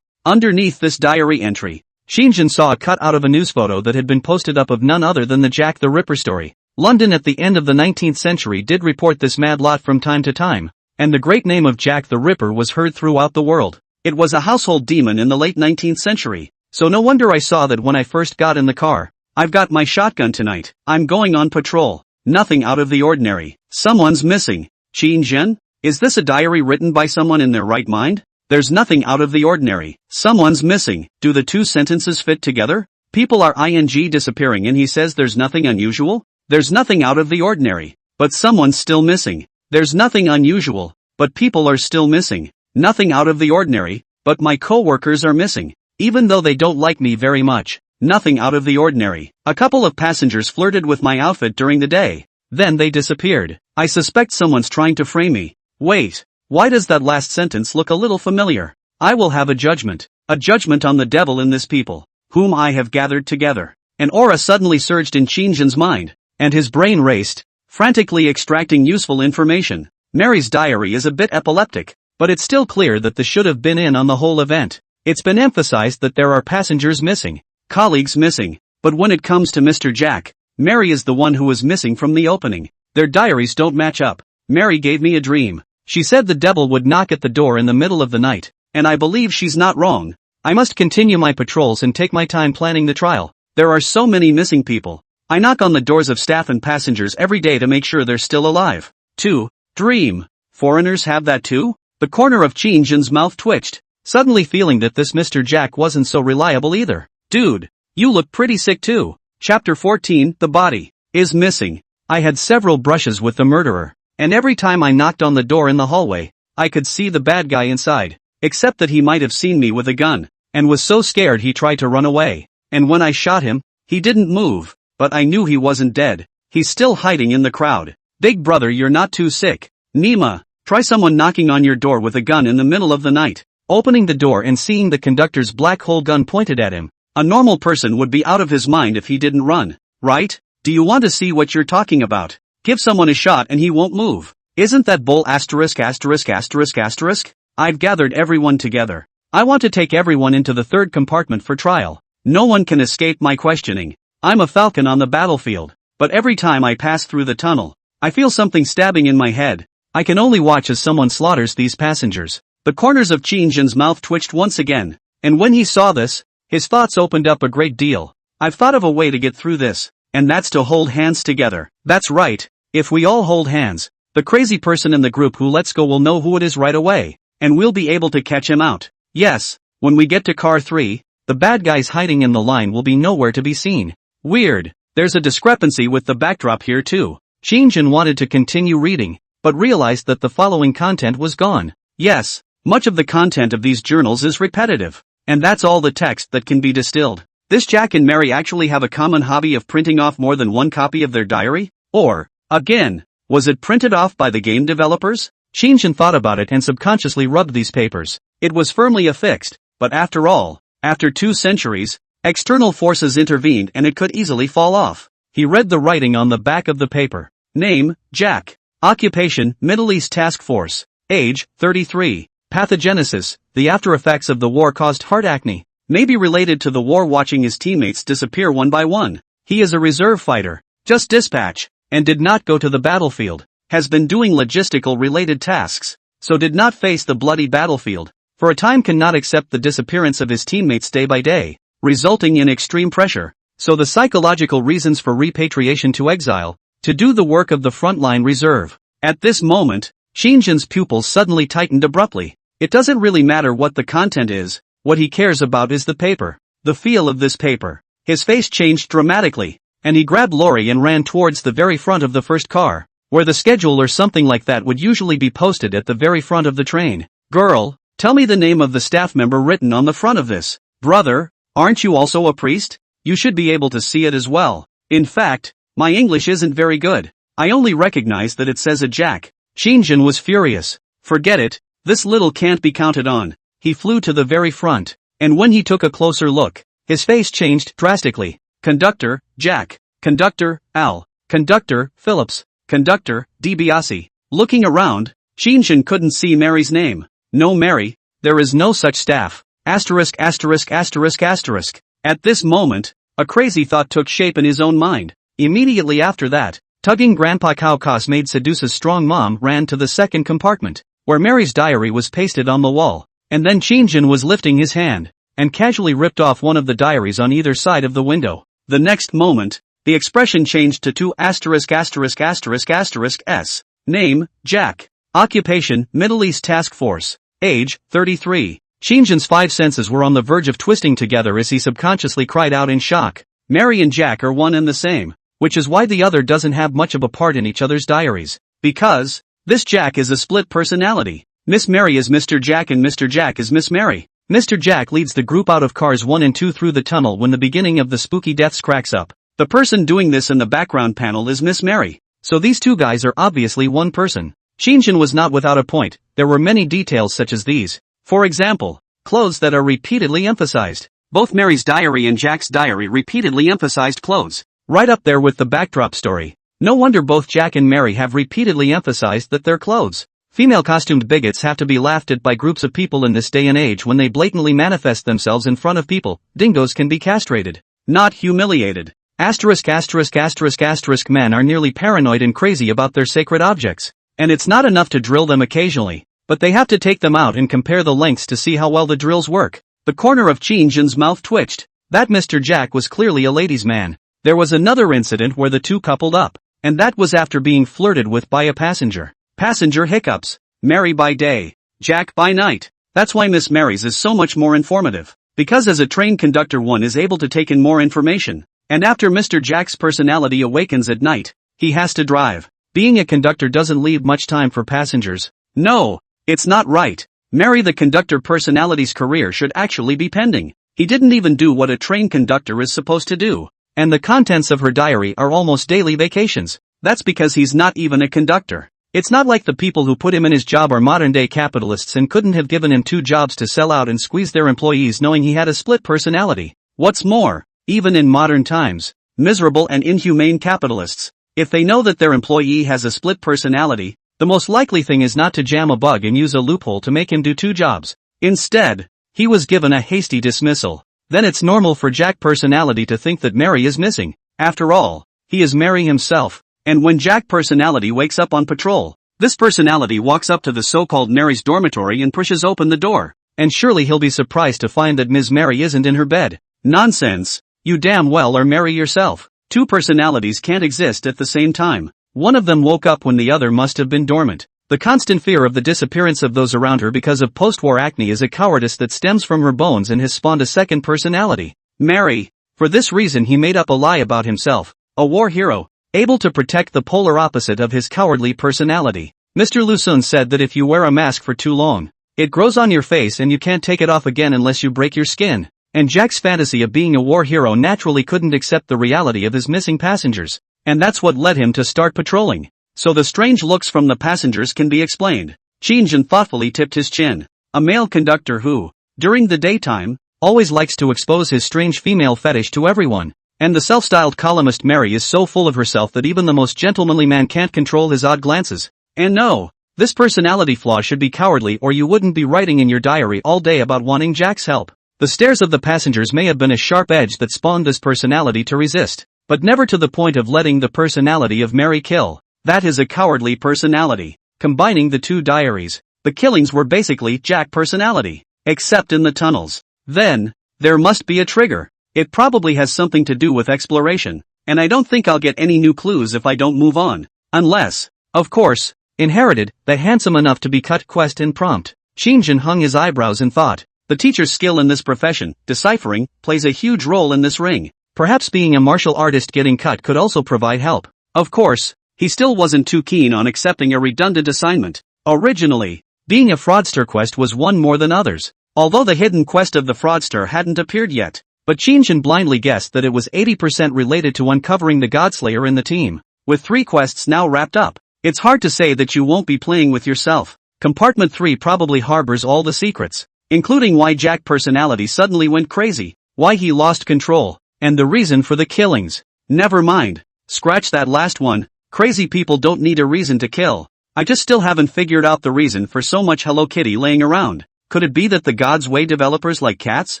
[SPEAKER 1] Underneath this diary entry, Qin Shang saw a cut out of a news photo that had been posted up of none other than the Jack the Ripper story. London at the end of the 19th century did report this mad lot from time to time, and the great name of Jack the Ripper was heard throughout the world. It was a household demon in the late 19th century, so no wonder I saw that when I first got in the car. I've got my shotgun tonight. I'm going on patrol. Nothing out of the ordinary. Someone's missing. Qin Shang? Is this a diary written by someone in their right mind? There's nothing out of the ordinary. Someone's missing. Do the two sentences fit together? People are ing disappearing and he says there's nothing unusual? There's nothing out of the ordinary. But someone's still missing. There's nothing unusual. But people are still missing. Nothing out of the ordinary, but my co-workers are missing. Even though they don't like me very much. Nothing out of the ordinary. A couple of passengers flirted with my outfit during the day. Then they disappeared. I suspect someone's trying to frame me. Wait. Why does that last sentence look a little familiar? I will have a judgment on the devil in this people, whom I have gathered together. An aura suddenly surged in Qin Shang's mind, and his brain raced, frantically extracting useful information. Mary's diary is a bit epileptic, but it's still clear that the should have been in on the whole event. It's been emphasized that there are passengers missing, colleagues missing, but when it comes to Mr. Jack, Mary is the one who was missing from the opening. Their diaries don't match up. Mary gave me a dream. She said the devil would knock at the door in the middle of the night, and I believe she's not wrong. I must continue my patrols and take my time planning the trial. There are so many missing people. I knock on the doors of staff and passengers every day to make sure they're still alive. 2. Dream. Foreigners have that too? The corner of Qin Shang's mouth twitched. suddenly feeling that this Mr. Jack wasn't so reliable either. Dude, you look pretty sick too. Chapter 14, The Body is Missing. I had several brushes with the murderer, and every time I knocked on the door in the hallway, I could see the bad guy inside, except that he might have seen me with a gun, and was so scared he tried to run away, and when I shot him, he didn't move, but I knew he wasn't dead. He's still hiding in the crowd. Big brother, you're not too sick. Nima, try someone knocking on your door with a gun in the middle of the night. Opening the door and seeing the conductor's black hole gun pointed at him. A normal person would be out of his mind if he didn't run, right? Do you want to see what you're talking about? Give someone a shot and he won't move. Isn't that bull asterisk asterisk asterisk asterisk? I've gathered everyone together. I want to take everyone into the third compartment for trial. No one can escape my questioning. I'm a falcon on the battlefield, but every time I pass through the tunnel, I feel something stabbing in my head. I can only watch as someone slaughters these passengers. The corners of Qin Shang's mouth twitched once again, and when he saw this, his thoughts opened up a great deal. I've thought of a way to get through this, and that's to hold hands together. That's right, if we all hold hands, the crazy person in the group who lets go will know who it is right away, and we'll be able to catch him out. Yes, when we get to car 3, the bad guys hiding in the line will be nowhere to be seen. Weird, there's a discrepancy with the backdrop here too. Qin Shang wanted to continue reading, but realized that the following content was gone. Yes, much of the content of these journals is repetitive, and that's all the text that can be distilled. This Jack and Mary actually have a common hobby of printing off more than one copy of their diary? Or, again, was it printed off by the game developers? Qin Shang thought about it and subconsciously rubbed these papers. It was firmly affixed, but after all, after 2 centuries, external forces intervened and it could easily fall off. He read the writing on the back of the paper. Name, Jack. Occupation, Middle East Task Force. Age, 33. Pathogenesis, the after effects of the war caused heart acne. May be related to the war, watching his teammates disappear one by one. He is a reserve fighter, just dispatch, and did not go to the battlefield. Has been doing logistical related tasks, so did not face the bloody battlefield. For a time cannot accept the disappearance of his teammates day by day, resulting in extreme pressure. So the psychological reasons for repatriation to exile, to do the work of the frontline reserve. At this moment, Qin Shang's pupils suddenly tightened abruptly. It doesn't really matter what the content is, what he cares about is the paper, the feel of this paper. His face changed dramatically, and he grabbed Lori and ran towards the very front of the first car, where the schedule or something like that would usually be posted at the very front of the train. Girl, tell me the name of the staff member written on the front of this. Brother, aren't you also a priest? You should be able to see it as well. In fact, my English isn't very good. I only recognize that it says a Jack. Qin Shang was furious. Forget it, this little can't be counted on. He flew to the very front, and when he took a closer look, his face changed drastically. Conductor, Jack. Conductor, Al. Conductor, Phillips. Conductor, DiBiase. Looking around, Qin Shang couldn't see Mary's name. No Mary, there is no such staff. Asterisk asterisk asterisk asterisk. At this moment, a crazy thought took shape in his own mind. Immediately after that, tugging Grandpa Kaukas made Seduce's strong mom ran to the second compartment, where Mary's diary was pasted on the wall, and then Qin Shang was lifting his hand, and casually ripped off one of the diaries on either side of the window. The next moment, the expression changed to 2 asterisk asterisk asterisk asterisk S. Name, Jack. Occupation, Middle East Task Force. Age, 33. Qin Shang's 5 senses were on the verge of twisting together as he subconsciously cried out in shock. Mary and Jack are one and the same, which is why the other doesn't have much of a part in each other's diaries. Because, this Jack is a split personality. Miss Mary is Mr. Jack and Mr. Jack is Miss Mary. Mr. Jack leads the group out of cars 1 and 2 through the tunnel when the beginning of the spooky deaths cracks up. The person doing this in the background panel is Miss Mary. So these 2 guys are obviously one person. Qin Shang was not without a point. There were many details such as these. For example, clothes that are repeatedly emphasized. Both Mary's diary and Jack's diary repeatedly emphasized clothes. Right up there with the backdrop story. No wonder both Jack and Mary have repeatedly emphasized that they're clothes. Female costumed bigots have to be laughed at by groups of people in this day and age when they blatantly manifest themselves in front of people. Dingoes can be castrated, not humiliated. Asterisk asterisk asterisk asterisk. Men are nearly paranoid and crazy about their sacred objects. And it's not enough to drill them occasionally, but they have to take them out and compare the lengths to see how well the drills work. The corner of Qin Shang's mouth twitched. That Mr. Jack was clearly a ladies' man. There was another incident where the 2 coupled up, and that was after being flirted with by a passenger. Passenger hiccups. Mary by day, Jack by night. That's why Miss Mary's is so much more informative. Because as a trained conductor one is able to take in more information. And after Mr. Jack's personality awakens at night, he has to drive. Being a conductor doesn't leave much time for passengers. No, it's not right. Mary the conductor personality's career should actually be pending. He didn't even do what a trained conductor is supposed to do. And the contents of her diary are almost daily vacations. That's because he's not even a conductor. It's not like the people who put him in his job are modern-day capitalists and couldn't have given him 2 jobs to sell out and squeeze their employees knowing he had a split personality. What's more, even in modern times, miserable and inhumane capitalists, if they know that their employee has a split personality, the most likely thing is not to jam a bug and use a loophole to make him do 2 jobs. Instead, he was given a hasty dismissal. Then it's normal for Jack personality to think that Mary is missing. After all, he is Mary himself. And when Jack personality wakes up on patrol, this personality walks up to the so-called Mary's dormitory and pushes open the door. And surely he'll be surprised to find that Ms. Mary isn't in her bed. Nonsense. You damn well are Mary yourself. 2 personalities can't exist at the same time. One of them woke up when the other must have been dormant. The constant fear of the disappearance of those around her because of post-war acne is a cowardice that stems from her bones and has spawned a second personality. Mary. For this reason he made up a lie about himself. A war hero, able to protect the polar opposite of his cowardly personality. Mr. Lusun said that if you wear a mask for too long, it grows on your face and you can't take it off again unless you break your skin. And Jack's fantasy of being a war hero naturally couldn't accept the reality of his missing passengers. And that's what led him to start patrolling. So the strange looks from the passengers can be explained. Qin Shang thoughtfully tipped his chin. A male conductor who, during the daytime, always likes to expose his strange female fetish to everyone. And the self-styled columnist Mary is so full of herself that even the most gentlemanly man can't control his odd glances. And no, this personality flaw should be cowardly or you wouldn't be writing in your diary all day about wanting Jack's help. The stares of the passengers may have been a sharp edge that spawned this personality to resist, but never to the point of letting the personality of Mary kill. That is a cowardly personality. Combining the 2 diaries, the killings were basically Jack personality, except in the tunnels. Then, there must be a trigger. It probably has something to do with exploration, and I don't think I'll get any new clues if I don't move on. Unless, of course, inherited, the handsome enough to be cut quest and prompt. Qin Shang hung his eyebrows and thought. The teacher's skill in this profession, deciphering, plays a huge role in this ring. Perhaps being a martial artist getting cut could also provide help. Of course, he still wasn't too keen on accepting a redundant assignment. Originally, being a fraudster quest was one more than others, although the hidden quest of the fraudster hadn't appeared yet. But Qin Shang blindly guessed that it was 80% related to uncovering the Godslayer in the team. With 3 quests now wrapped up, it's hard to say that you won't be playing with yourself. Compartment 3 probably harbors all the secrets, including why Jack personality suddenly went crazy, why he lost control, and the reason for the killings. Never mind. Scratch that last one. Crazy people don't need a reason to kill. I just still haven't figured out the reason for so much Hello Kitty laying around. Could it be that the God's Way developers like cats?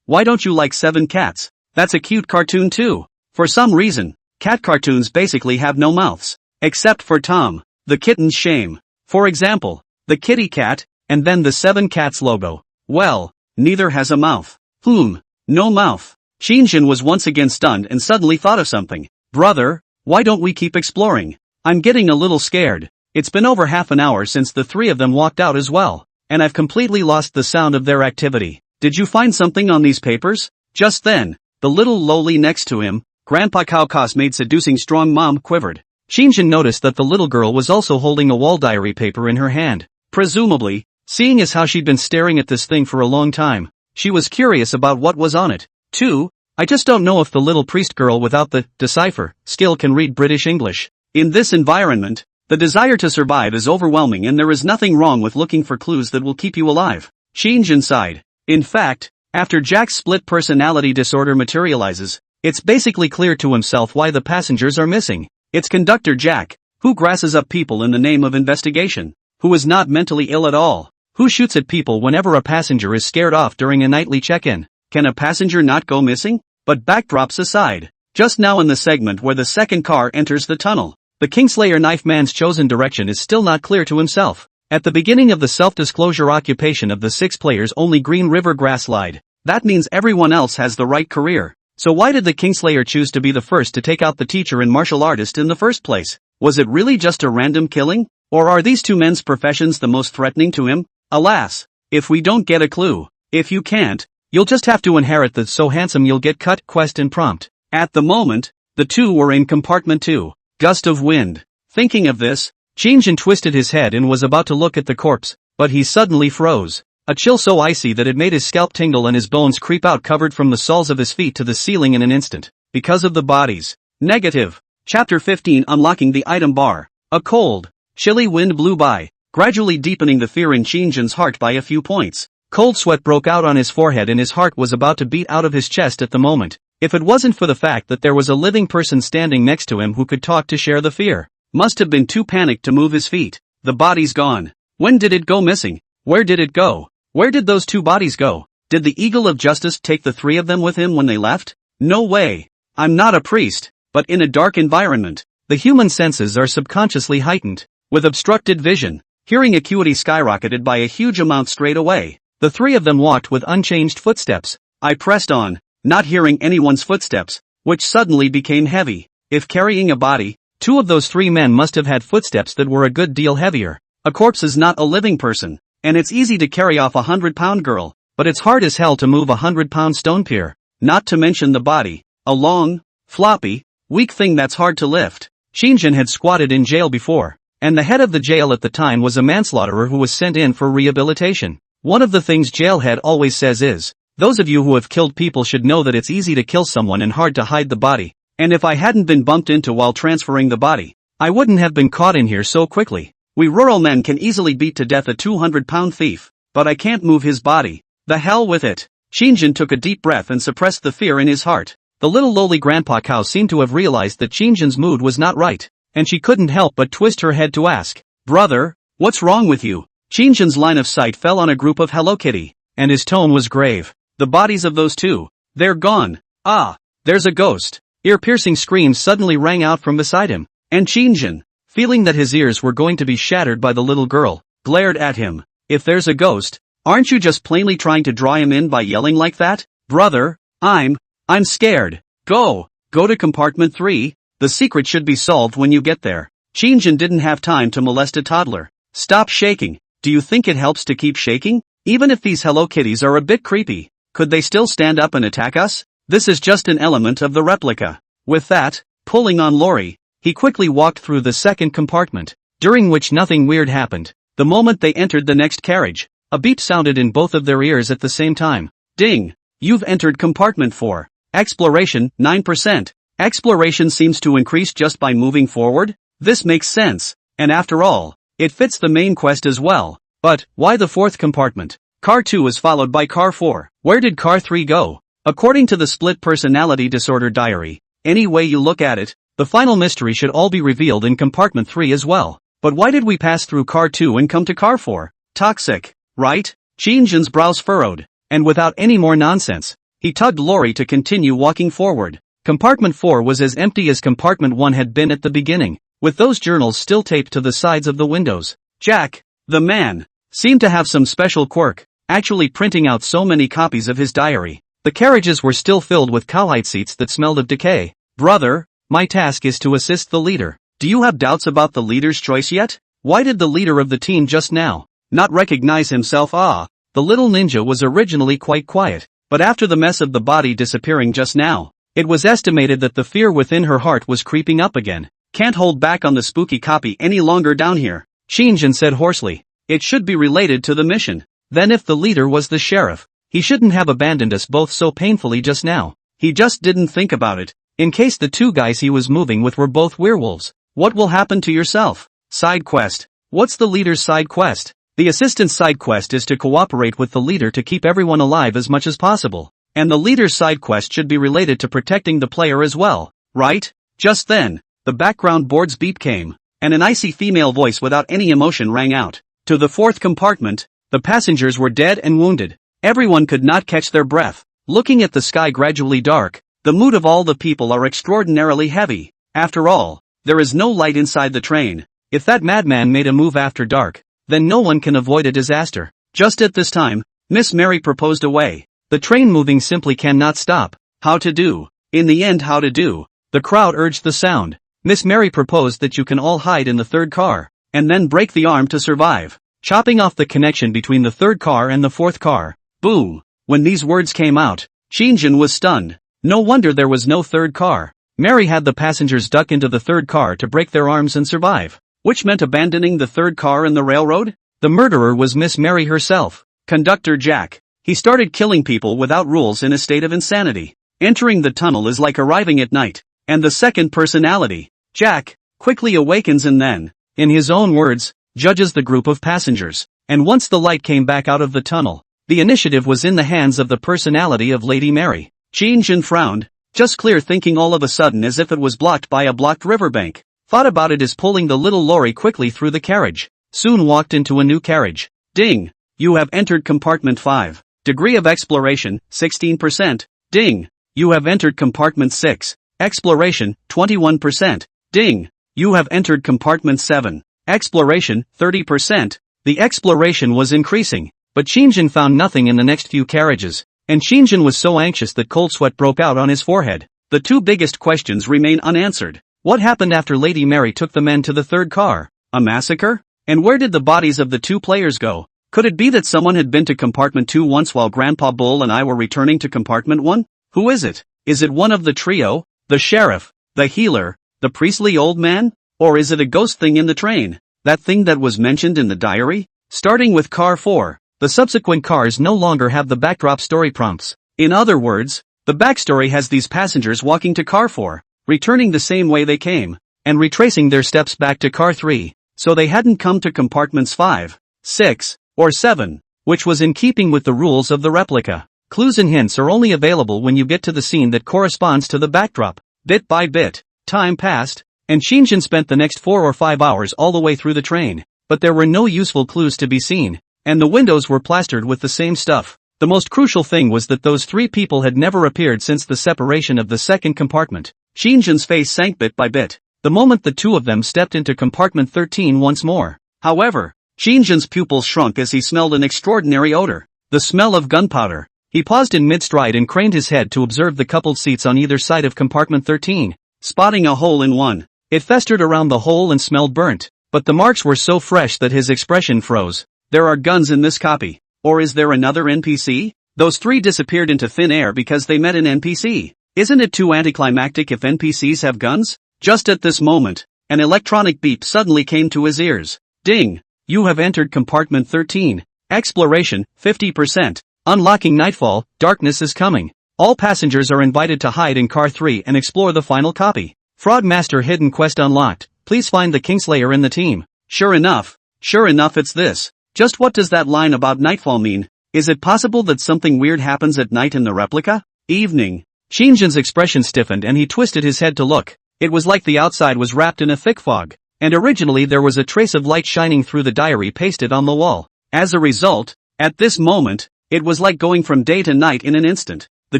[SPEAKER 1] Why don't you like 7 cats? That's a cute cartoon too. For some reason, cat cartoons basically have no mouths. Except for Tom, the kitten's shame. For example, the kitty cat, and then the 7 cats logo. Well, neither has a mouth. No mouth. Qin Shang was once again stunned and suddenly thought of something. Brother, why don't we keep exploring? I'm getting a little scared. It's been over half an hour since the 3 of them walked out as well, and I've completely lost the sound of their activity. Did you find something on these papers? Just then, the little lowly next to him, Grandpa Cao Cao's maid seducing strong mom quivered. Qin Shang noticed that the little girl was also holding a wall diary paper in her hand. Presumably, seeing as how she'd been staring at this thing for a long time, she was curious about what was on it. Too, I just don't know if the little priest girl without the decipher skill can read British English. In this environment, the desire to survive is overwhelming and there is nothing wrong with looking for clues that will keep you alive. Qin Shang sighed. In fact, after Jack's split personality disorder materializes, it's basically clear to himself why the passengers are missing. It's conductor Jack, who grasses up people in the name of investigation, who is not mentally ill at all, who shoots at people whenever a passenger is scared off during a nightly check-in. Can a passenger not go missing? But backdrops aside, just now in the segment where the second car enters the tunnel, the Kingslayer knife man's chosen direction is still not clear to himself. At the beginning of the self-disclosure occupation of the 6 players only Green River Grass lied. That means everyone else has the right career. So why did the Kingslayer choose to be the first to take out the teacher and martial artist in the first place? Was it really just a random killing? Or are these 2 men's professions the most threatening to him? Alas, if we don't get a clue. If you can't, you'll just have to inherit the so handsome you'll get cut quest and prompt. At the moment, the two were in compartment 2. Gust of wind. Thinking of this, Qin Shang twisted his head and was about to look at the corpse, but he suddenly froze. A chill so icy that it made his scalp tingle and his bones creep out, covered from the soles of his feet to the ceiling in an instant. Because of the bodies. Negative. Chapter 15, Unlocking the Item Bar. A cold, chilly wind blew by, gradually deepening the fear in Qin Shang's heart by a few points. Cold sweat broke out on his forehead and his heart was about to beat out of his chest at the moment, if it wasn't for the fact that there was a living person standing next to him who could talk to share the fear. Must have been too panicked to move his feet. The body's gone. When did it go missing? Where did it go? Where did those two bodies go? Did the Eagle of Justice take the 3 of them with him when they left? No way. I'm not a priest, but in a dark environment, the human senses are subconsciously heightened. With obstructed vision, hearing acuity skyrocketed by a huge amount straight away. The 3 of them walked with unchanged footsteps. I pressed on, not hearing anyone's footsteps, which suddenly became heavy. If carrying a body, 2 of those 3 men must have had footsteps that were a good deal heavier. A corpse is not a living person, and it's easy to carry off a 100-pound girl, but it's hard as hell to move a 100-pound stone pier, not to mention the body, a long, floppy, weak thing that's hard to lift. Qin Shang had squatted in jail before, and the head of the jail at the time was a manslaughterer who was sent in for rehabilitation. One of the things jailhead always says is, those of you who have killed people should know that it's easy to kill someone and hard to hide the body, and if I hadn't been bumped into while transferring the body, I wouldn't have been caught in here so quickly. We rural men can easily beat to death a 200-pound thief, but I can't move his body. The hell with it. Qin Shang took a deep breath and suppressed the fear in his heart. The little lowly grandpa cow seemed to have realized that Qin Shang's mood was not right, and she couldn't help but twist her head to ask, "Brother, what's wrong with you?" Qin Shang's line of sight fell on a group of Hello Kitty, and his tone was grave. The bodies of those 2, they're gone. Ah, there's a ghost. Ear-piercing screams suddenly rang out from beside him, and Qin Shang, feeling that his ears were going to be shattered by the little girl, glared at him. If there's a ghost, aren't you just plainly trying to draw him in by yelling like that? Brother, I'm scared. Go to compartment 3, the secret should be solved when you get there. Qin Shang didn't have time to molest a toddler. Stop shaking. Do you think it helps to keep shaking? Even if these Hello Kitties are a bit creepy, could they still stand up and attack us? This is just an element of the replica. With that, pulling on Lori, he quickly walked through the second compartment, during which nothing weird happened. The moment they entered the next carriage, a beep sounded in both of their ears at the same time. Ding! You've entered compartment 4. Exploration, 9%. Exploration seems to increase just by moving forward? This makes sense, and after all, it fits the main quest as well. But, why the 4th compartment? Car 2 is followed by Car 4. Where did Car 3 go? According to the split personality disorder diary, any way you look at it, the final mystery should all be revealed in compartment 3 as well. But why did we pass through Car 2 and come to Car 4? Toxic, right? Qin Shang's brows furrowed, and without any more nonsense, he tugged Lori to continue walking forward. Compartment 4 was as empty as compartment 1 had been at the beginning, with those journals still taped to the sides of the windows. Jack, the man, seemed to have some special quirk, actually printing out so many copies of his diary. The carriages were still filled with cowhide seats that smelled of decay. Brother, my task is to assist the leader. Do you have doubts about the leader's choice yet? Why did the leader of the team just now not recognize himself? The little ninja was originally quite quiet, but after the mess of the body disappearing just now, it was estimated that the fear within her heart was creeping up again. Can't hold back on the spooky copy any longer down here, Qin Shang said hoarsely. It should be related to the mission. Then if the leader was the sheriff, he shouldn't have abandoned us both so painfully just now. He just didn't think about it. In case the 2 guys he was moving with were both werewolves, what will happen to yourself? Side quest. What's the leader's side quest? The assistant's side quest is to cooperate with the leader to keep everyone alive as much as possible. And the leader's side quest should be related to protecting the player as well, right? Just then, the background board's beep came, and an icy female voice without any emotion rang out. To the 4th compartment, the passengers were dead and wounded. Everyone could not catch their breath. Looking at the sky gradually dark, the mood of all the people are extraordinarily heavy. After all, there is no light inside the train. If that madman made a move after dark, then no one can avoid a disaster. Just at this time, Miss Mary proposed a way. The train moving simply cannot stop. How to do? In the end, how to do? The crowd urged the sound. Miss Mary proposed that you can all hide in the 3rd car, and then break the arm to survive. chopping off the connection between the third car and the fourth car. Boom. When these words came out, Qin was stunned. No wonder there was no third car. Mary had the passengers duck into the third car to break their arms and survive, which meant abandoning the third car in the railroad? The murderer was Miss Mary herself. Conductor Jack. He started killing people without rules in a state of insanity. Entering the tunnel is like arriving at night. And the second personality, Jack, quickly awakens and then, in his own words, judges the group of passengers. And once the light came back out of the tunnel, the initiative was in the hands of the personality of Lady Mary. Qin frowned, just clear thinking all of a sudden as if it was blocked by a blocked riverbank. Thought about it as pulling the little lorry quickly through the carriage. Soon walked into a new carriage. Ding! You have entered compartment 5. Degree of exploration, 16%. Ding! You have entered compartment 6. Exploration, 21%. Ding! You have entered compartment 7. Exploration, 30%. The exploration was increasing, but Qin found nothing in the next few carriages, and Qin was so anxious that cold sweat broke out on his forehead. The two biggest questions remain unanswered. What happened after Lady Mary took the men to the third car? A massacre? And where did the bodies of the two players go? Could it be that someone had been to compartment 2 once while Grandpa Bull and I were returning to compartment 1? Who is it? Is it one of the trio? The sheriff? The healer? The priestly old man? Or is it a ghost thing in the train? That thing that was mentioned in the diary? Starting with car 4, the subsequent cars no longer have the backdrop story prompts. In other words, the backstory has these passengers walking to car 4, returning the same way they came, and retracing their steps back to car 3, so they hadn't come to compartments 5, 6, or 7, which was in keeping with the rules of the replica. Clues and hints are only available when you get to the scene that corresponds to the backdrop. Bit by bit, time passed, and Qin spent the next 4 or 5 hours all the way through the train, but there were no useful clues to be seen, and the windows were plastered with the same stuff. The most crucial thing was that those 3 people had never appeared since the separation of the second compartment. Qin's face sank bit by bit, the moment the two of them stepped into compartment 13 once more. However, Qin's pupils shrunk as he smelled an extraordinary odor, the smell of gunpowder. He paused in mid-stride and craned his head to observe the coupled seats on either side of compartment 13, spotting a hole in one. It festered around the hole and smelled burnt, but the marks were so fresh that his expression froze. There are guns in this copy. Or is there another NPC? Those 3 disappeared into thin air because they met an NPC. Isn't it too anticlimactic if NPCs have guns? Just at this moment, an electronic beep suddenly came to his ears. Ding! You have entered compartment 13. Exploration, 50%. Unlocking nightfall, darkness is coming. All passengers are invited to hide in car 3 and explore the final copy. Fraud Master hidden quest unlocked. Please find the Kingslayer in the team. Sure enough it's this. Just what does that line about nightfall mean? Is it possible that something weird happens at night in the replica? Evening. Qin's expression stiffened and he twisted his head to look. It was like the outside was wrapped in a thick fog, and originally there was a trace of light shining through the diary pasted on the wall. As a result, at this moment, it was like going from day to night in an instant. The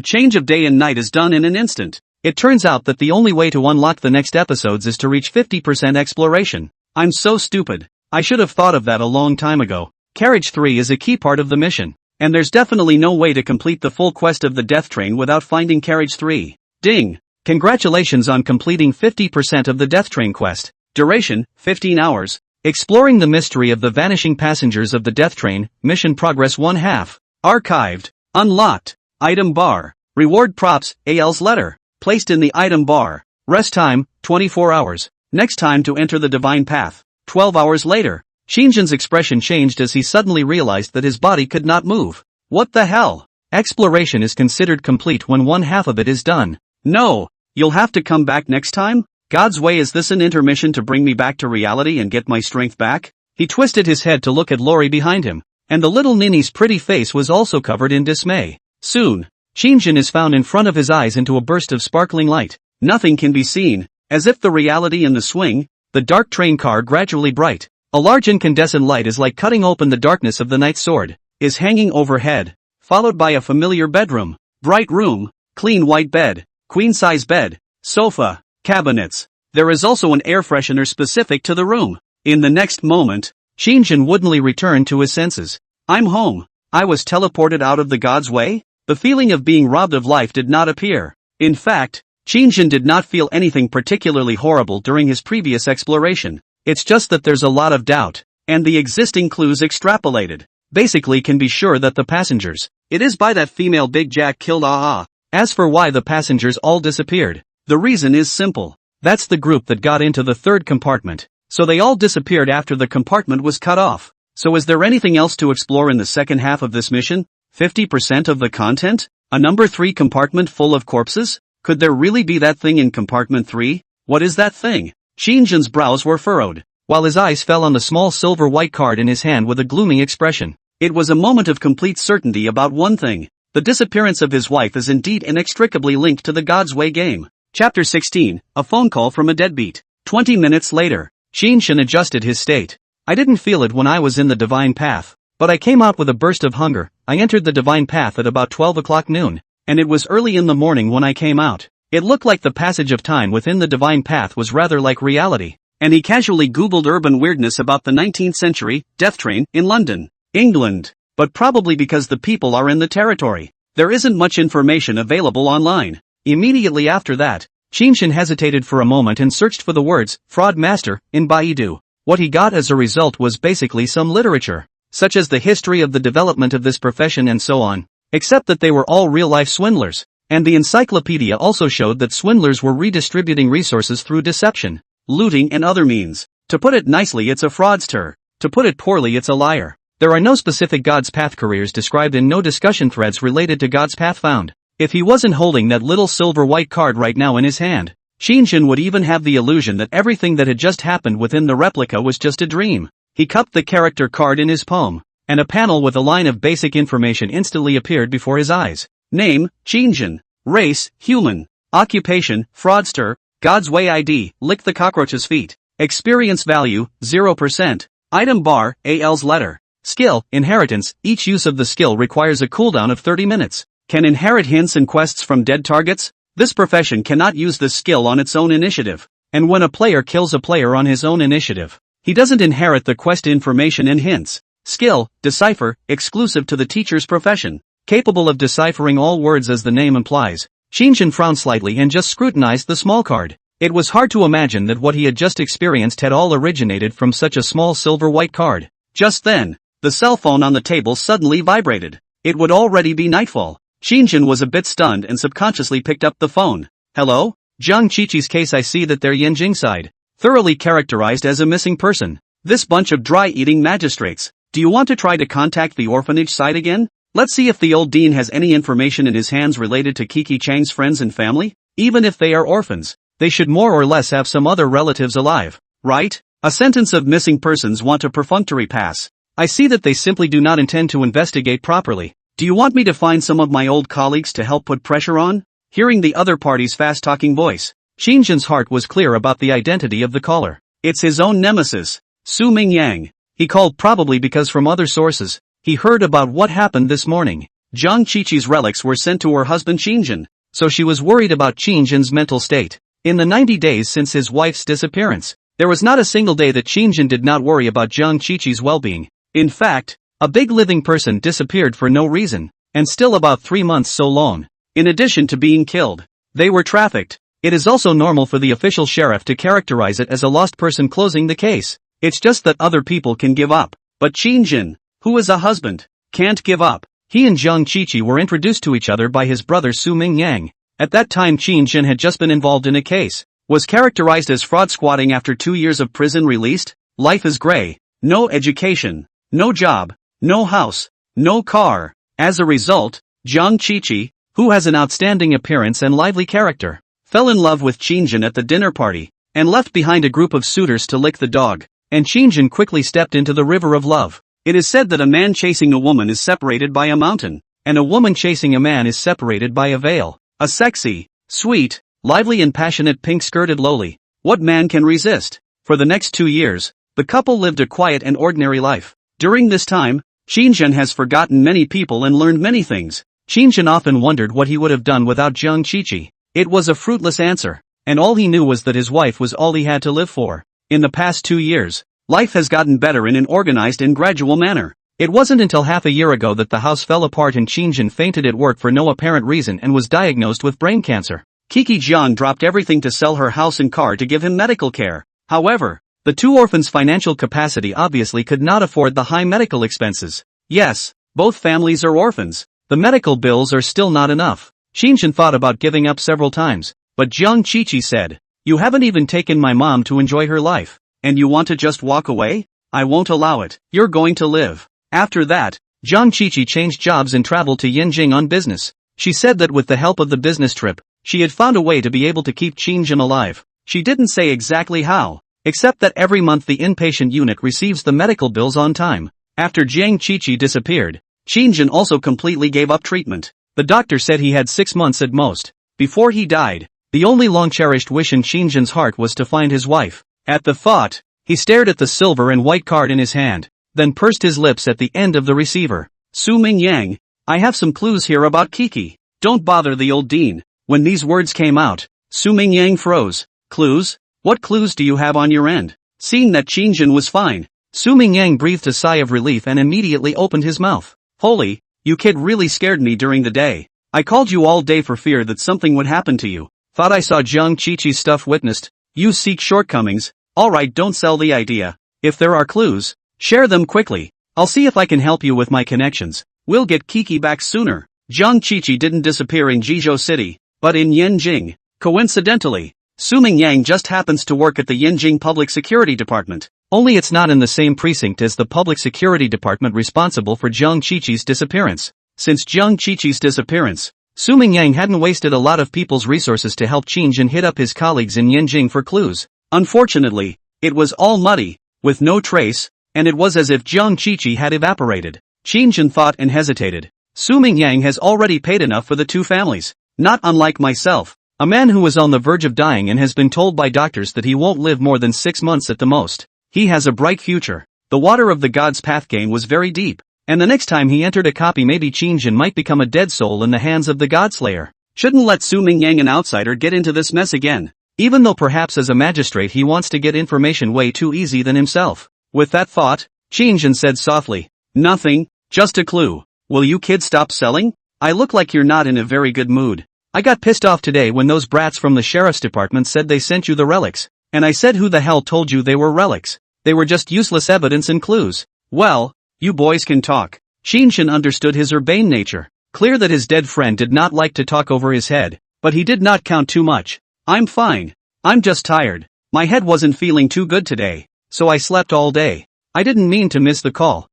[SPEAKER 1] change of day and night is done in an instant. It turns out that the only way to unlock the next episodes is to reach 50% exploration. I'm so stupid. I should have thought of that a long time ago. Carriage 3 is a key part of the mission, and there's definitely no way to complete the full quest of the Death Train without finding Carriage 3. Ding! Congratulations on completing 50% of the Death Train quest. Duration, 15 hours. Exploring the mystery of the vanishing passengers of the Death Train, mission progress 1/2. Archived. Unlocked. Item bar. Reward props, AL's letter. Placed in the item bar. Rest time, 24 hours. Next time to enter the divine path. 12 hours later. Qin's expression changed as he suddenly realized that his body could not move. What the hell? Exploration is considered complete when 1/2 of it is done. No, you'll have to come back next time? God's way, is this an intermission to bring me back to reality and get my strength back? He twisted his head to look at Lori behind him, and the little ninny's pretty face was also covered in dismay. Soon, Qin is found in front of his eyes into a burst of sparkling light. Nothing can be seen, as if the reality in the swing, the dark train car gradually bright. A large incandescent light is like cutting open the darkness of the night sword, is hanging overhead, followed by a familiar bedroom. Bright room, clean white bed, queen-size bed, sofa, cabinets. There is also an air freshener specific to the room. In the next moment, Qin woodenly returned to his senses. I'm home. I was teleported out of the God's way? The feeling of being robbed of life did not appear. In fact, Qin did not feel anything particularly horrible during his previous exploration. It's just that there's a lot of doubt. and the existing clues extrapolated. Basically can be sure that the passengers, it is by that female Big Jack killed Ah. As for why the passengers all disappeared, the reason is simple. That's the group that got into the third compartment. So they all disappeared after the compartment was cut off. So is there anything else to explore in the second half of this mission? 50% of the content? A number 3 compartment full of corpses? Could there really be that thing in compartment 3? What is that thing? Shinjin's brows were furrowed, while his eyes fell on the small silver white card in his hand with a gloomy expression. It was a moment of complete certainty about one thing. The disappearance of his wife is indeed inextricably linked to the God's Way game. Chapter 16, a phone call from a deadbeat. 20 minutes later, Shinshin adjusted his state. I didn't feel it when I was in the divine path, but I came out with a burst of hunger. I entered the divine path at about 12 o'clock noon, and it was early in the morning when I came out. It looked like the passage of time within the divine path was rather like reality, and he casually googled urban weirdness about the 19th century, death train, in London, England, but probably because the people are in the territory. There isn't much information available online. Immediately after that, Shinshin hesitated for a moment and searched for the words, fraud master, in Baidu. What he got as a result was basically some literature, such as the history of the development of this profession and so on, except that they were all real-life swindlers, and the encyclopedia also showed that swindlers were redistributing resources through deception, looting and other means. To put it nicely, it's a fraudster. To put it poorly, it's a liar. There are no specific God's Path careers described and no discussion threads related to God's Path found. If he wasn't holding that little silver white card right now in his hand, Shinshin would even have the illusion that everything that had just happened within the replica was just a dream. He cupped the character card in his palm, and a panel with a line of basic information instantly appeared before his eyes. Name, Shinshin. Race, human. Occupation, fraudster. God's Way ID, lick the cockroach's feet. Experience value, 0%. Item bar, AL's letter. Skill, inheritance. Each use of the skill requires a cooldown of 30 minutes. Can inherit hints and quests from dead targets. This profession cannot use this skill on its own initiative. And when a player kills a player on his own initiative, he doesn't inherit the quest information and hints. Skill, decipher, exclusive to the teacher's profession. Capable of deciphering all words as the name implies. Shinshin frowned slightly and just scrutinized the small card. It was hard to imagine that what he had just experienced had all originated from such a small silver white card. Just then, the cell phone on the table suddenly vibrated. It would already be nightfall. Shinshin was a bit stunned and subconsciously picked up the phone. Hello? Zhang Qiqi's case. I see that they're Yanjing side. Thoroughly characterized as a missing person. This bunch of dry-eating magistrates. Do you want to try to contact the orphanage side again? Let's see if the old dean has any information in his hands related to Kiki Chang's friends and family. Even if they are orphans, they should more or less have some other relatives alive, right? A sentence of missing persons want a perfunctory pass. I see that they simply do not intend to investigate properly. Do you want me to find some of my old colleagues to help put pressure on? Hearing the other party's fast-talking voice, Shinshin's heart was clear about the identity of the caller. It's his own nemesis, Su Mingyang. He called probably because from other sources, he heard about what happened this morning. Zhang Qiqi's relics were sent to her husband Shinshin, so she was worried about Shinshin's mental state. In the 90 days since his wife's disappearance, there was not a single day that Shinshin did not worry about Zhang Qiqi's well-being. In fact, a big living person disappeared for no reason, and still about 3 months so long. In addition to being killed, they were trafficked. It is also normal for the official sheriff to characterize it as a lost person closing the case. It's just that other people can give up. But Shinshin, who is a husband, can't give up. He and Zhang Qiqi were introduced to each other by his brother Su Mingyang. At that time Shinshin had just been involved in a case, was characterized as fraud squatting after 2 years of prison released. Life is gray. No education, no job, no house, no car. As a result, Zhang Qiqi, who has an outstanding appearance and lively character, fell in love with Shinshin at the dinner party, and left behind a group of suitors to lick the dog, and Shinshin quickly stepped into the river of love. It is said that a man chasing a woman is separated by a mountain, and a woman chasing a man is separated by a veil. A sexy, sweet, lively and passionate pink-skirted loli. What man can resist? For the next 2 years, the couple lived a quiet and ordinary life. During this time, Shinshin has forgotten many people and learned many things. Shinshin often wondered what he would have done without Zhang Qiqi. It was a fruitless answer, and all he knew was that his wife was all he had to live for. In the past 2 years, life has gotten better in an organized and gradual manner. It wasn't until half a year ago that the house fell apart and Shinshin fainted at work for no apparent reason and was diagnosed with brain cancer. Kiki Jian dropped everything to sell her house and car to give him medical care. However, The two orphans' financial capacity obviously could not afford the high medical expenses. Yes, both families are orphans. The medical bills are still not enough. Qin Shang thought about giving up several times, but Jiang Qiqi said, "You haven't even taken my mom to enjoy her life, and you want to just walk away? I won't allow it. You're going to live." After that, Jiang Qiqi changed jobs and traveled to Yanjing on business. She said that with the help of the business trip, she had found a way to be able to keep Qin Shang alive. She didn't say exactly how, except that every month the inpatient unit receives the medical bills on time. After Jiang Qiqi disappeared, Qin Shang also completely gave up treatment. The doctor said he had 6 months at most. Before he died, the only long-cherished wish in Qin Shang's heart was to find his wife. At the thought, he stared at the silver and white card in his hand, then pursed his lips at the end of the receiver. "Su Mingyang, I have some clues here about Kiki. Don't bother the old dean." When these words came out, Su Mingyang froze. "Clues? What clues do you have on your end?" Seeing that Qin Shang was fine, Su Mingyang breathed a sigh of relief and immediately opened his mouth. "Holy, you kid really scared me during the day. I called you all day for fear that something would happen to you. Thought I saw Jiang Qiqi's stuff witnessed. You seek shortcomings. Alright, don't sell the idea. If there are clues, share them quickly. I'll see if I can help you with my connections. We'll get Kiki back sooner." Jiang Qiqi didn't disappear in Jizhou City, but in Yanjing. Coincidentally, Su Mingyang just happens to work at the Yanjing Public Security Department. Only it's not in the same precinct as the Public Security Department responsible for Jiang Qiqi's disappearance. Since Jiang Qiqi's disappearance, Su Mingyang hadn't wasted a lot of people's resources to help Qin Shang hit up his colleagues in Yanjing for clues. Unfortunately, it was all muddy, with no trace, and it was as if Jiang Qiqi had evaporated. Qin Shang thought and hesitated. Su Mingyang has already paid enough for the two families. Not unlike myself, a man who was on the verge of dying and has been told by doctors that he won't live more than 6 months at the most. He has a bright future. The water of the God's Path game was very deep, and the next time he entered a copy maybe Qin Shang might become a dead soul in the hands of the Godslayer. Shouldn't let Su Mingyang, an outsider, get into this mess again. Even though perhaps as a magistrate he wants to get information way too easy than himself. With that thought, Qin Shang said softly, "Nothing, just a clue. Will you kids stop selling? I look like you're not in a very good mood. I got pissed off today when those brats from the sheriff's department said they sent you the relics, and I said who the hell told you they were relics? They were just useless evidence and clues." "Well, you boys can talk." Qin Shang understood his urbane nature. Clear that his dead friend did not like to talk over his head, but he did not count too much. "I'm fine. I'm just tired. My head wasn't feeling too good today, so I slept all day. I didn't mean to miss the call."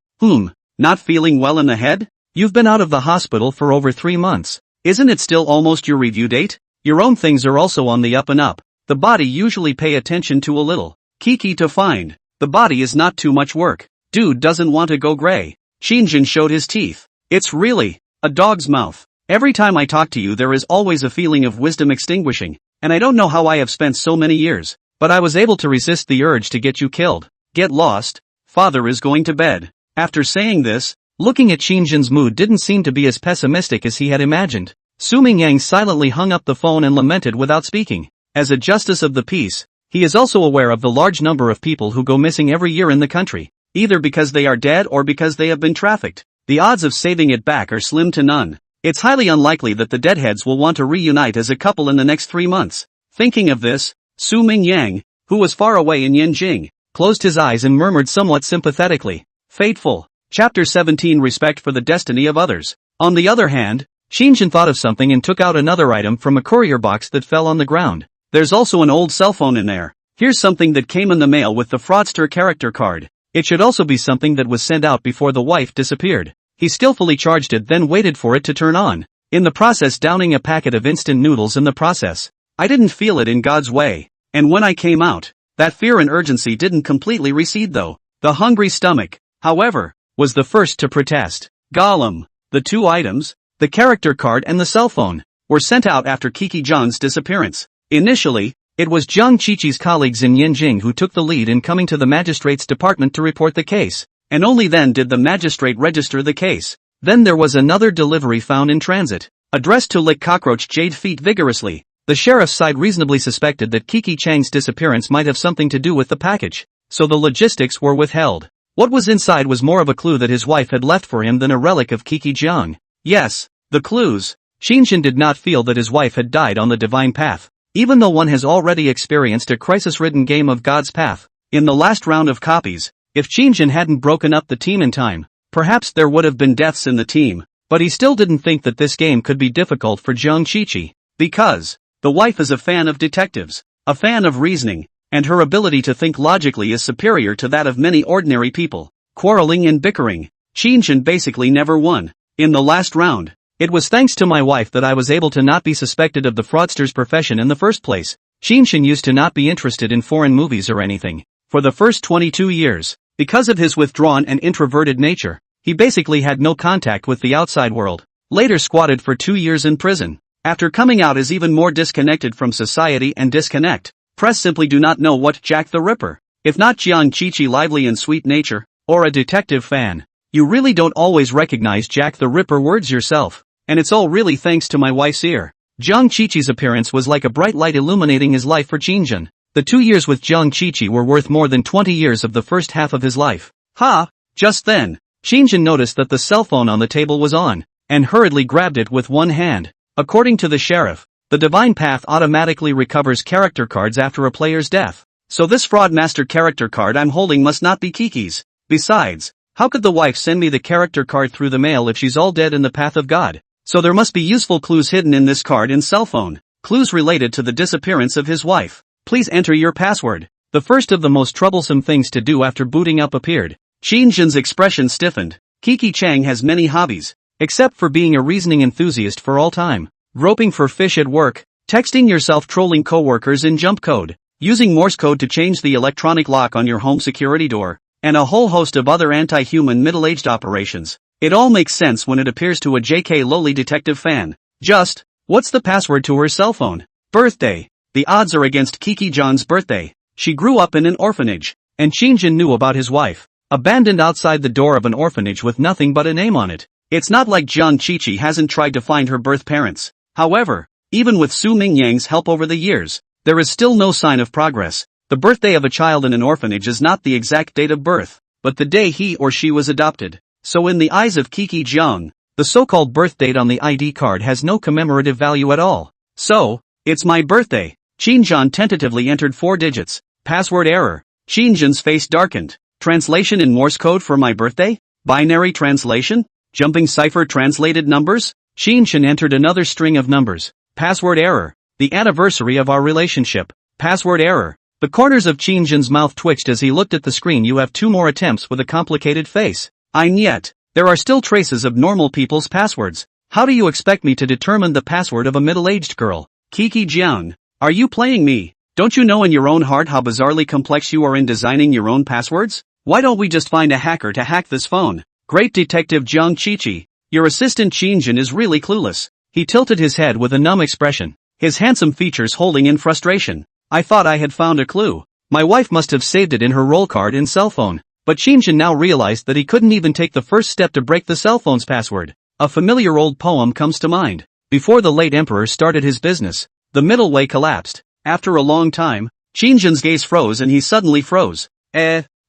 [SPEAKER 1] Not feeling well in the head? You've been out of the hospital for over 3 months. Isn't it still almost your review date? Your own things are also on the up and up. The body usually pay attention to a little. Kiki to find. The body is not too much work. Dude doesn't want to go gray. Qin Shang showed his teeth. It's really a dog's mouth. Every time I talk to you there is always a feeling of wisdom extinguishing, and I don't know how I have spent so many years, but I was able to resist the urge to get you killed. Get lost. Father is going to bed. After saying this, looking at Qin Shang's mood didn't seem to be as pessimistic as he had imagined. Su Mingyang silently hung up the phone and lamented without speaking. As a justice of the peace, he is also aware of the large number of people who go missing every year in the country, either because they are dead or because they have been trafficked. The odds of saving it back are slim to none. It's highly unlikely that the deadheads will want to reunite as a couple in the next 3 months. Thinking of this, Su Mingyang, who was far away in Yanjing, closed his eyes and murmured somewhat sympathetically, "Fateful." Chapter 17, Respect for the Destiny of Others. On the other hand, Qin Shang thought of something and took out another item from a courier box that fell on the ground. There's also an old cell phone in there. Here's something that came in the mail with the fraudster character card. It should also be something that was sent out before the wife disappeared. He skillfully charged it, then waited for it to turn on, in the process downing a packet of instant noodles in the process. I didn't feel it in God's way, and when I came out, that fear and urgency didn't completely recede though. The hungry stomach, however, was the first to protest. Gollum. The 2 items, the character card and the cell phone, were sent out after Kiki Zhang's disappearance. Initially, it was Jiang Qiqi's colleagues in Yanjing who took the lead in coming to the magistrate's department to report the case, and only then did the magistrate register the case. Then there was another delivery found in transit, addressed to Lick Cockroach Jade Feet vigorously. The sheriff's side reasonably suspected that Kiki Chang's disappearance might have something to do with the package, so the logistics were withheld. What was inside was more of a clue that his wife had left for him than a relic of Kiki Zhang. Yes, the clues. Qin Shang did not feel that his wife had died on the divine path. Even though one has already experienced a crisis-ridden game of God's path, In the last round of copies, if Qin hadn't broken up the team in time, perhaps there would have been deaths in the team, but he still didn't think that this game could be difficult for Jiang Qiqi, because the wife is a fan of detectives, a fan of reasoning, and her ability to think logically is superior to that of many ordinary people. Quarreling and bickering, Qin basically never won. In the last round, it was thanks to my wife that I was able to not be suspected of the fraudster's profession in the first place. Qin used to not be interested in foreign movies or anything. For the first 22 years, because of his withdrawn and introverted nature, he basically had no contact with the outside world. Later squatted for 2 years in prison. After coming out as even more disconnected from society and disconnect, press simply do not know what Jack the Ripper. If not Jiang Qiqi lively and sweet nature, or a detective fan, you really don't always recognize Jack the Ripper words yourself. And it's all really thanks to my wife's ear. Jiang Qiqi's appearance was like a bright light illuminating his life for Qin. The 2 years with Jiang Qiqi were worth more than 20 years of the first half of his life. Ha! Just then, Qin noticed that the cell phone on the table was on, and hurriedly grabbed it with one hand. According to the sheriff, the Divine Path automatically recovers character cards after a player's death. So this fraud master character card I'm holding must not be Kiki's. Besides, how could the wife send me the character card through the mail if she's all dead in the path of God? So there must be useful clues hidden in this card and cell phone. Clues related to the disappearance of his wife. Please enter your password. The first of the most troublesome things to do after booting up appeared. Qin's expression stiffened. Kiki Chang has many hobbies, except for being a reasoning enthusiast for all time. Groping for fish at work, texting yourself, trolling coworkers in jump code, using Morse code to change the electronic lock on your home security door, and a whole host of other anti-human middle-aged operations. It all makes sense when it appears to a JK lowly detective fan. Just, what's the password to her cell phone? Birthday. The odds are against Kiki John's birthday. She grew up in an orphanage, and Qin knew about his wife, abandoned outside the door of an orphanage with nothing but a name on it. It's not like Jiang Qiqi hasn't tried to find her birth parents. However, even with Su Mingyang's help over the years, there is still no sign of progress. The birthday of a child in an orphanage is not the exact date of birth, but the day he or she was adopted. So in the eyes of Kiki Jiang, the so-called birth date on the ID card has no commemorative value at all. So, it's my birthday. Qin tentatively entered 4 digits. Password error. Qin's face darkened. Translation in Morse code for my birthday? Binary translation? Jumping cipher translated numbers? Qin entered another string of numbers. Password error. The anniversary of our relationship. Password error. The corners of Qin's mouth twitched as he looked at the screen. You have 2 more attempts with a complicated face. And yet, there are still traces of normal people's passwords. How do you expect me to determine the password of a middle-aged girl? Kiki Jiang, are you playing me? Don't you know in your own heart how bizarrely complex you are in designing your own passwords? Why don't we just find a hacker to hack this phone? Great Detective Jiang Qiqi, your assistant Qin is really clueless. He tilted his head with a numb expression, his handsome features holding in frustration. I thought I had found a clue. My wife must have saved it in her roll card and cell phone. But Qin now realized that he couldn't even take the first step to break the cell phone's password. A familiar old poem comes to mind. Before the late emperor started his business, the middle way collapsed. After a long time, Qin's gaze froze and he suddenly froze.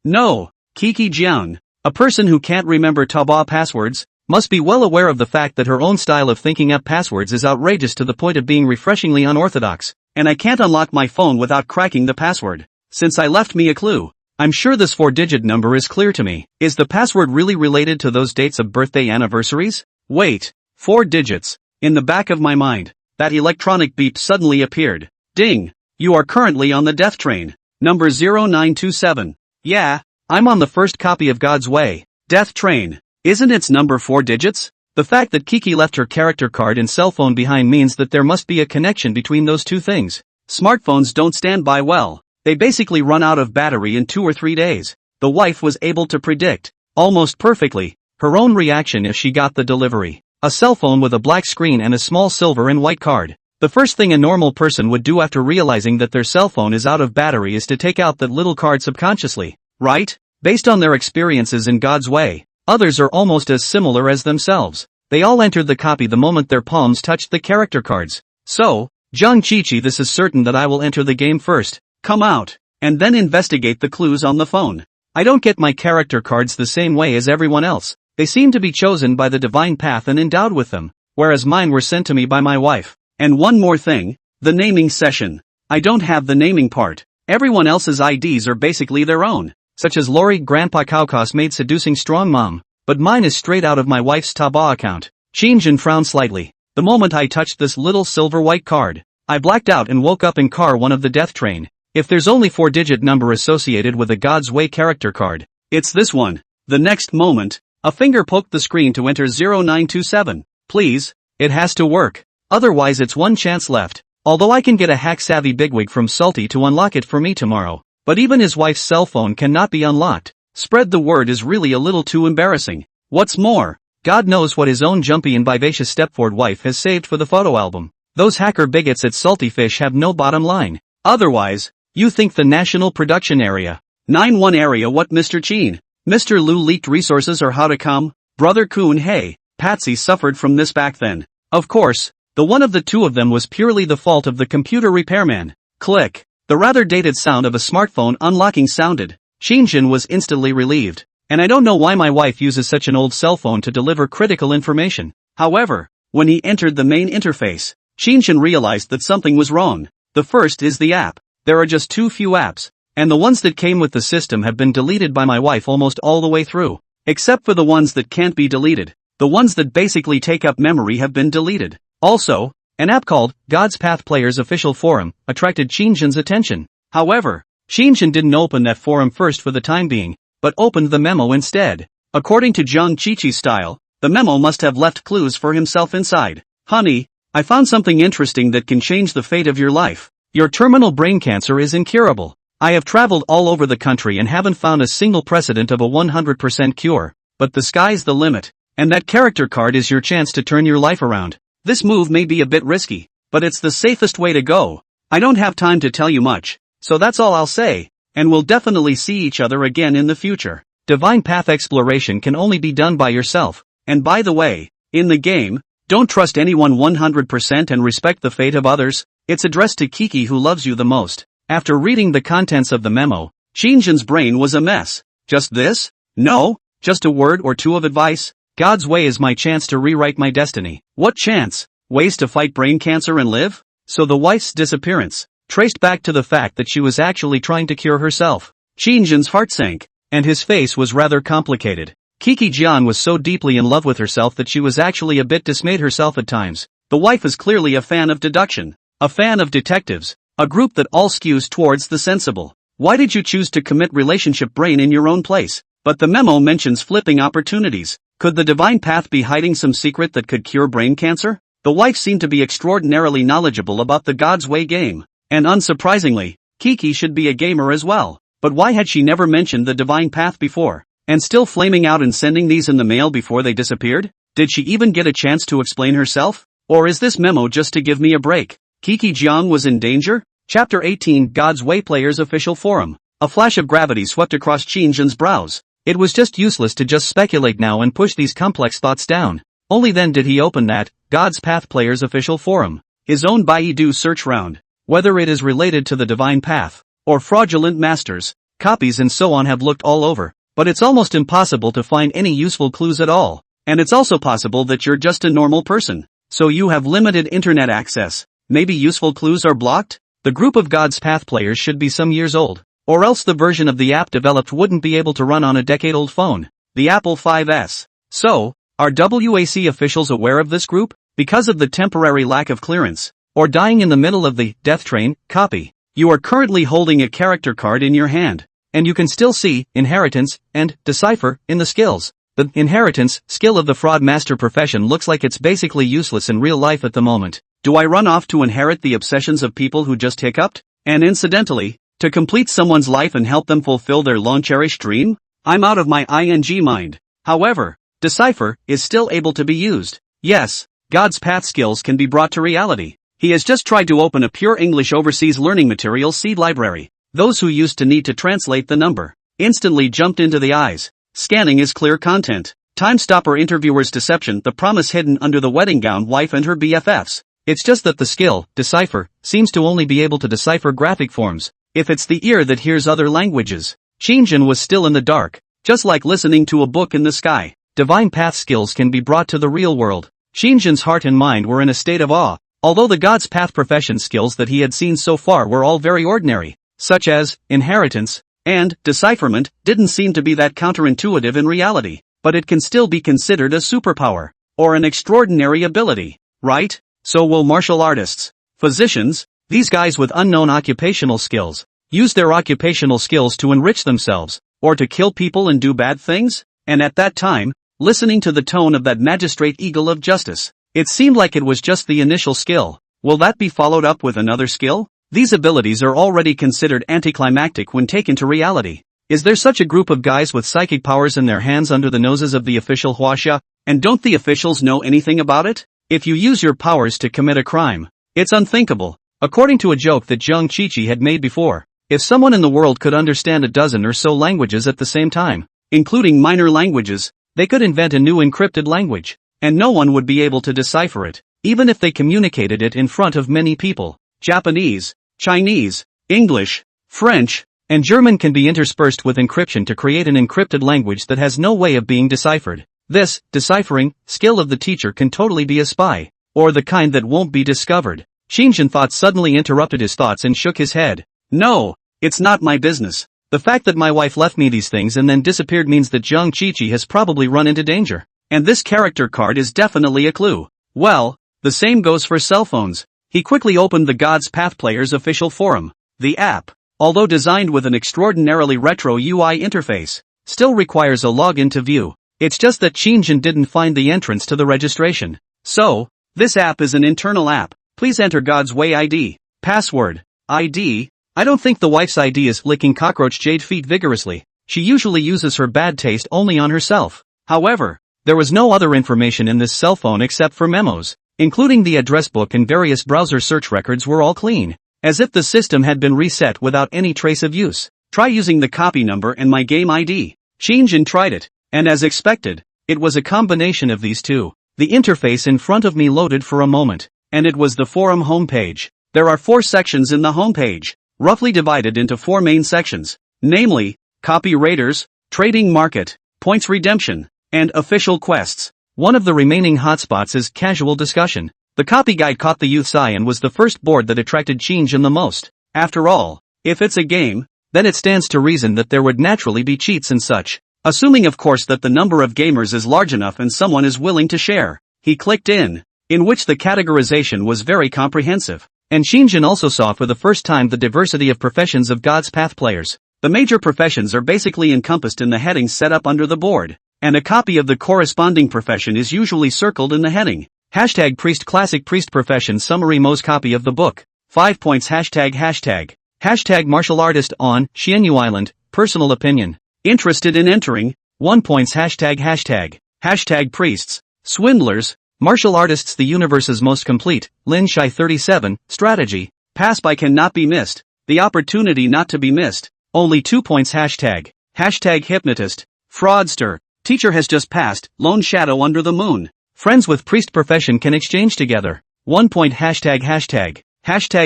[SPEAKER 1] No. Kiki Jiang, a person who can't remember Taobao passwords, must be well aware of the fact that her own style of thinking up passwords is outrageous to the point of being refreshingly unorthodox. And I can't unlock my phone without cracking the password. Since I left me a clue, I'm sure this 4-digit number is clear to me. Is the password really related to those dates of birthday anniversaries? Wait, 4 digits. In the back of my mind, that electronic beep suddenly appeared. Ding! You are currently on the death train. Number 0927. Yeah, I'm on the first copy of God's Way. Death train. Isn't its number 4 digits? The fact that Kiki left her character card and cell phone behind means that there must be a connection between those two things. Smartphones don't stand by well. They basically run out of battery in 2 or 3 days. The wife was able to predict, almost perfectly, her own reaction if she got the delivery. A cell phone with a black screen and a small silver and white card. The first thing a normal person would do after realizing that their cell phone is out of battery is to take out that little card subconsciously, right? Based on their experiences in God's Way, others are almost as similar as themselves. They all entered the copy the moment their palms touched the character cards. So, Jiang Qiqi, this is certain that I will enter the game first, come out, and then investigate the clues on the phone. I don't get my character cards the same way as everyone else. They seem to be chosen by the divine path and endowed with them, whereas mine were sent to me by my wife. And one more thing, the naming session. I don't have the naming part. Everyone else's IDs are basically their own, such as Lori Grandpa Kaukos made seducing strong mom, but mine is straight out of my wife's Taobao account. Qin frowned slightly. The moment I touched this little silver white card, I blacked out and woke up in car one of the death train. If there's only 4-digit number associated with a God's Way character card, it's this one. The next moment, a finger poked the screen to enter 0927. Please, it has to work. Otherwise it's one chance left. Although I can get a hack-savvy bigwig from Salty to unlock it for me tomorrow. But even his wife's cell phone cannot be unlocked. Spread the word is really a little too embarrassing. What's more, God knows what his own jumpy and vivacious Stepford wife has saved for the photo album. Those hacker bigots at Salty Fish have no bottom line. Otherwise, you think the National Production Area 9-1 area what Mr. Qin? Mr. Liu leaked resources or how to come? Brother Kun hey, Patsy suffered from this back then. Of course, the one of the two of them was purely the fault of the computer repairman. Click. The rather dated sound of a smartphone unlocking sounded. Qin was instantly relieved. And I don't know why my wife uses such an old cell phone to deliver critical information. However, when he entered the main interface, Qin realized that something was wrong. The first is the app. There are just too few apps, and the ones that came with the system have been deleted by my wife almost all the way through. Except for the ones that can't be deleted. The ones that basically take up memory have been deleted. Also, an app called God's Path Players Official Forum attracted Qin's attention. However, Qin didn't open that forum first for the time being, but opened the memo instead. According to Jiang Qiqi's style, the memo must have left clues for himself inside. Honey, I found something interesting that can change the fate of your life. Your terminal brain cancer is incurable. I have traveled all over the country and haven't found a single precedent of a 100% cure, but the sky's the limit. And that character card is your chance to turn your life around. This move may be a bit risky, but it's the safest way to go. I don't have time to tell you much, so that's all I'll say, and we'll definitely see each other again in the future. Divine path exploration can only be done by yourself, and by the way, in the game, don't trust anyone 100% and respect the fate of others. It's addressed to Kiki who loves you the most. After reading the contents of the memo, Qin's brain was a mess. Just this? No, just a word or two of advice. God's way is my chance to rewrite my destiny. What chance? Ways to fight brain cancer and live? So the wife's disappearance traced back to the fact that she was actually trying to cure herself. Qin's heart sank, and his face was rather complicated. Kiki Jian was so deeply in love with herself that she was actually a bit dismayed herself at times. The wife is clearly a fan of deduction, a fan of detectives, a group that all skews towards the sensible. Why did you choose to commit relationship brain in your own place? But the memo mentions flipping opportunities. Could the divine path be hiding some secret that could cure brain cancer? The wife seemed to be extraordinarily knowledgeable about the God's Way game. And unsurprisingly, Kiki should be a gamer as well. But why had she never mentioned the divine path before? And still flaming out and sending these in the mail before they disappeared? Did she even get a chance to explain herself? Or is this memo just to give me a break? Kiki Jiang was in danger? Chapter 18 God's Way Players Official Forum. A flash of gravity swept across Qin's brows. It was just useless to just speculate now and push these complex thoughts down. Only then did he open that God's Path Players Official Forum. His own Baidu search round. Whether it is related to the divine path, or fraudulent masters, copies and so on have looked all over. But it's almost impossible to find any useful clues at all. And it's also possible that you're just a normal person. So you have limited internet access. Maybe useful clues are blocked? The group of God's Path players should be some years old. Or else the version of the app developed wouldn't be able to run on a decade-old phone. The Apple 5S. So, are WAC officials aware of this group? Because of the temporary lack of clearance, or dying in the middle of the death train copy, you are currently holding a character card in your hand. And you can still see inheritance and decipher in the skills. The inheritance skill of the fraud master profession looks like it's basically useless in real life at the moment. Do I run off to inherit the obsessions of people who just hiccuped? And incidentally, to complete someone's life and help them fulfill their long-cherished dream? I'm out of my ing mind. However, decipher is still able to be used. Yes, God's path skills can be brought to reality. He has just tried to open a pure English overseas learning materials seed library. Those who used to need to translate the number instantly jumped into the eyes. Scanning is clear content. Time stopper interviewer's deception, the promise hidden under the wedding gown wife and her BFFs. It's just that the skill, decipher, seems to only be able to decipher graphic forms. If it's the ear that hears other languages. Qin was still in the dark, just like listening to a book in the sky. Divine path skills can be brought to the real world. Qin's heart and mind were in a state of awe, although the God's Path profession skills that he had seen so far were all very ordinary. such as inheritance and decipherment, didn't seem to be that counterintuitive in reality, but it can still be considered a superpower, or an extraordinary ability, right? So will martial artists, physicians, these guys with unknown occupational skills, use their occupational skills to enrich themselves, or to kill people and do bad things? And at that time, listening to the tone of that magistrate eagle of justice, it seemed like it was just the initial skill. Will that be followed up with another skill? These abilities are already considered anticlimactic when taken to reality. Is there such a group of guys with psychic powers in their hands under the noses of the official Huaxia? And don't the officials know anything about it? If you use your powers to commit a crime, it's unthinkable. According to a joke that Zhang Qiqi had made before, if someone in the world could understand a dozen or so languages at the same time, including minor languages, they could invent a new encrypted language, and no one would be able to decipher it, even if they communicated it in front of many people. Japanese, Chinese, English, French, and German can be interspersed with encryption to create an encrypted language that has no way of being deciphered. This, deciphering, skill of the teacher can totally be a spy, or the kind that won't be discovered. Qin thought suddenly interrupted his thoughts and shook his head. No, it's not my business. The fact that my wife left me these things and then disappeared means that Zhang Qiqi has probably run into danger. And this character card is definitely a clue. Well, the same goes for cell phones. He quickly opened the God's Path Player's official forum. The app, although designed with an extraordinarily retro UI interface, still requires a login to view. It's just that Qin didn't find the entrance to the registration. So, this app is an internal app. Please enter God's Way ID. Password. ID. I don't think the wife's ID is licking cockroach jade feet vigorously. She usually uses her bad taste only on herself. However, there was no other information in this cell phone except for memos, including the address book and various browser search records were all clean, as if the system had been reset without any trace of use. Try using the copy number and my game ID. Qin tried it, and as expected, it was a combination of these two. The interface in front of me loaded for a moment, and it was the forum homepage. There are 4 sections in the homepage, roughly divided into 4 main sections, namely, copy raiders, trading market, points redemption, and official quests. One of the remaining hotspots is casual discussion. The copy guide caught the youth's eye and was the first board that attracted Qin the most. After all, if it's a game, then it stands to reason that there would naturally be cheats and such. Assuming of course that the number of gamers is large enough and someone is willing to share. He clicked in which the categorization was very comprehensive. And Qin also saw for the first time the diversity of professions of God's Path players. The major professions are basically encompassed in the headings set up under the board, and a copy of the corresponding profession is usually circled in the heading. Hashtag priest classic priest profession summary Mo's copy of the book. 5 points Hashtag martial artist on Xianyu Island, personal opinion. Interested in entering? 1 points Hashtag priests, swindlers, martial artists the universe's most complete, Lin Shai 37, strategy, pass by cannot be missed, the opportunity not to be missed, only 2 points Hashtag hypnotist, fraudster, teacher has just passed, lone shadow under the moon, friends with priest profession can exchange together, 1 point Hashtag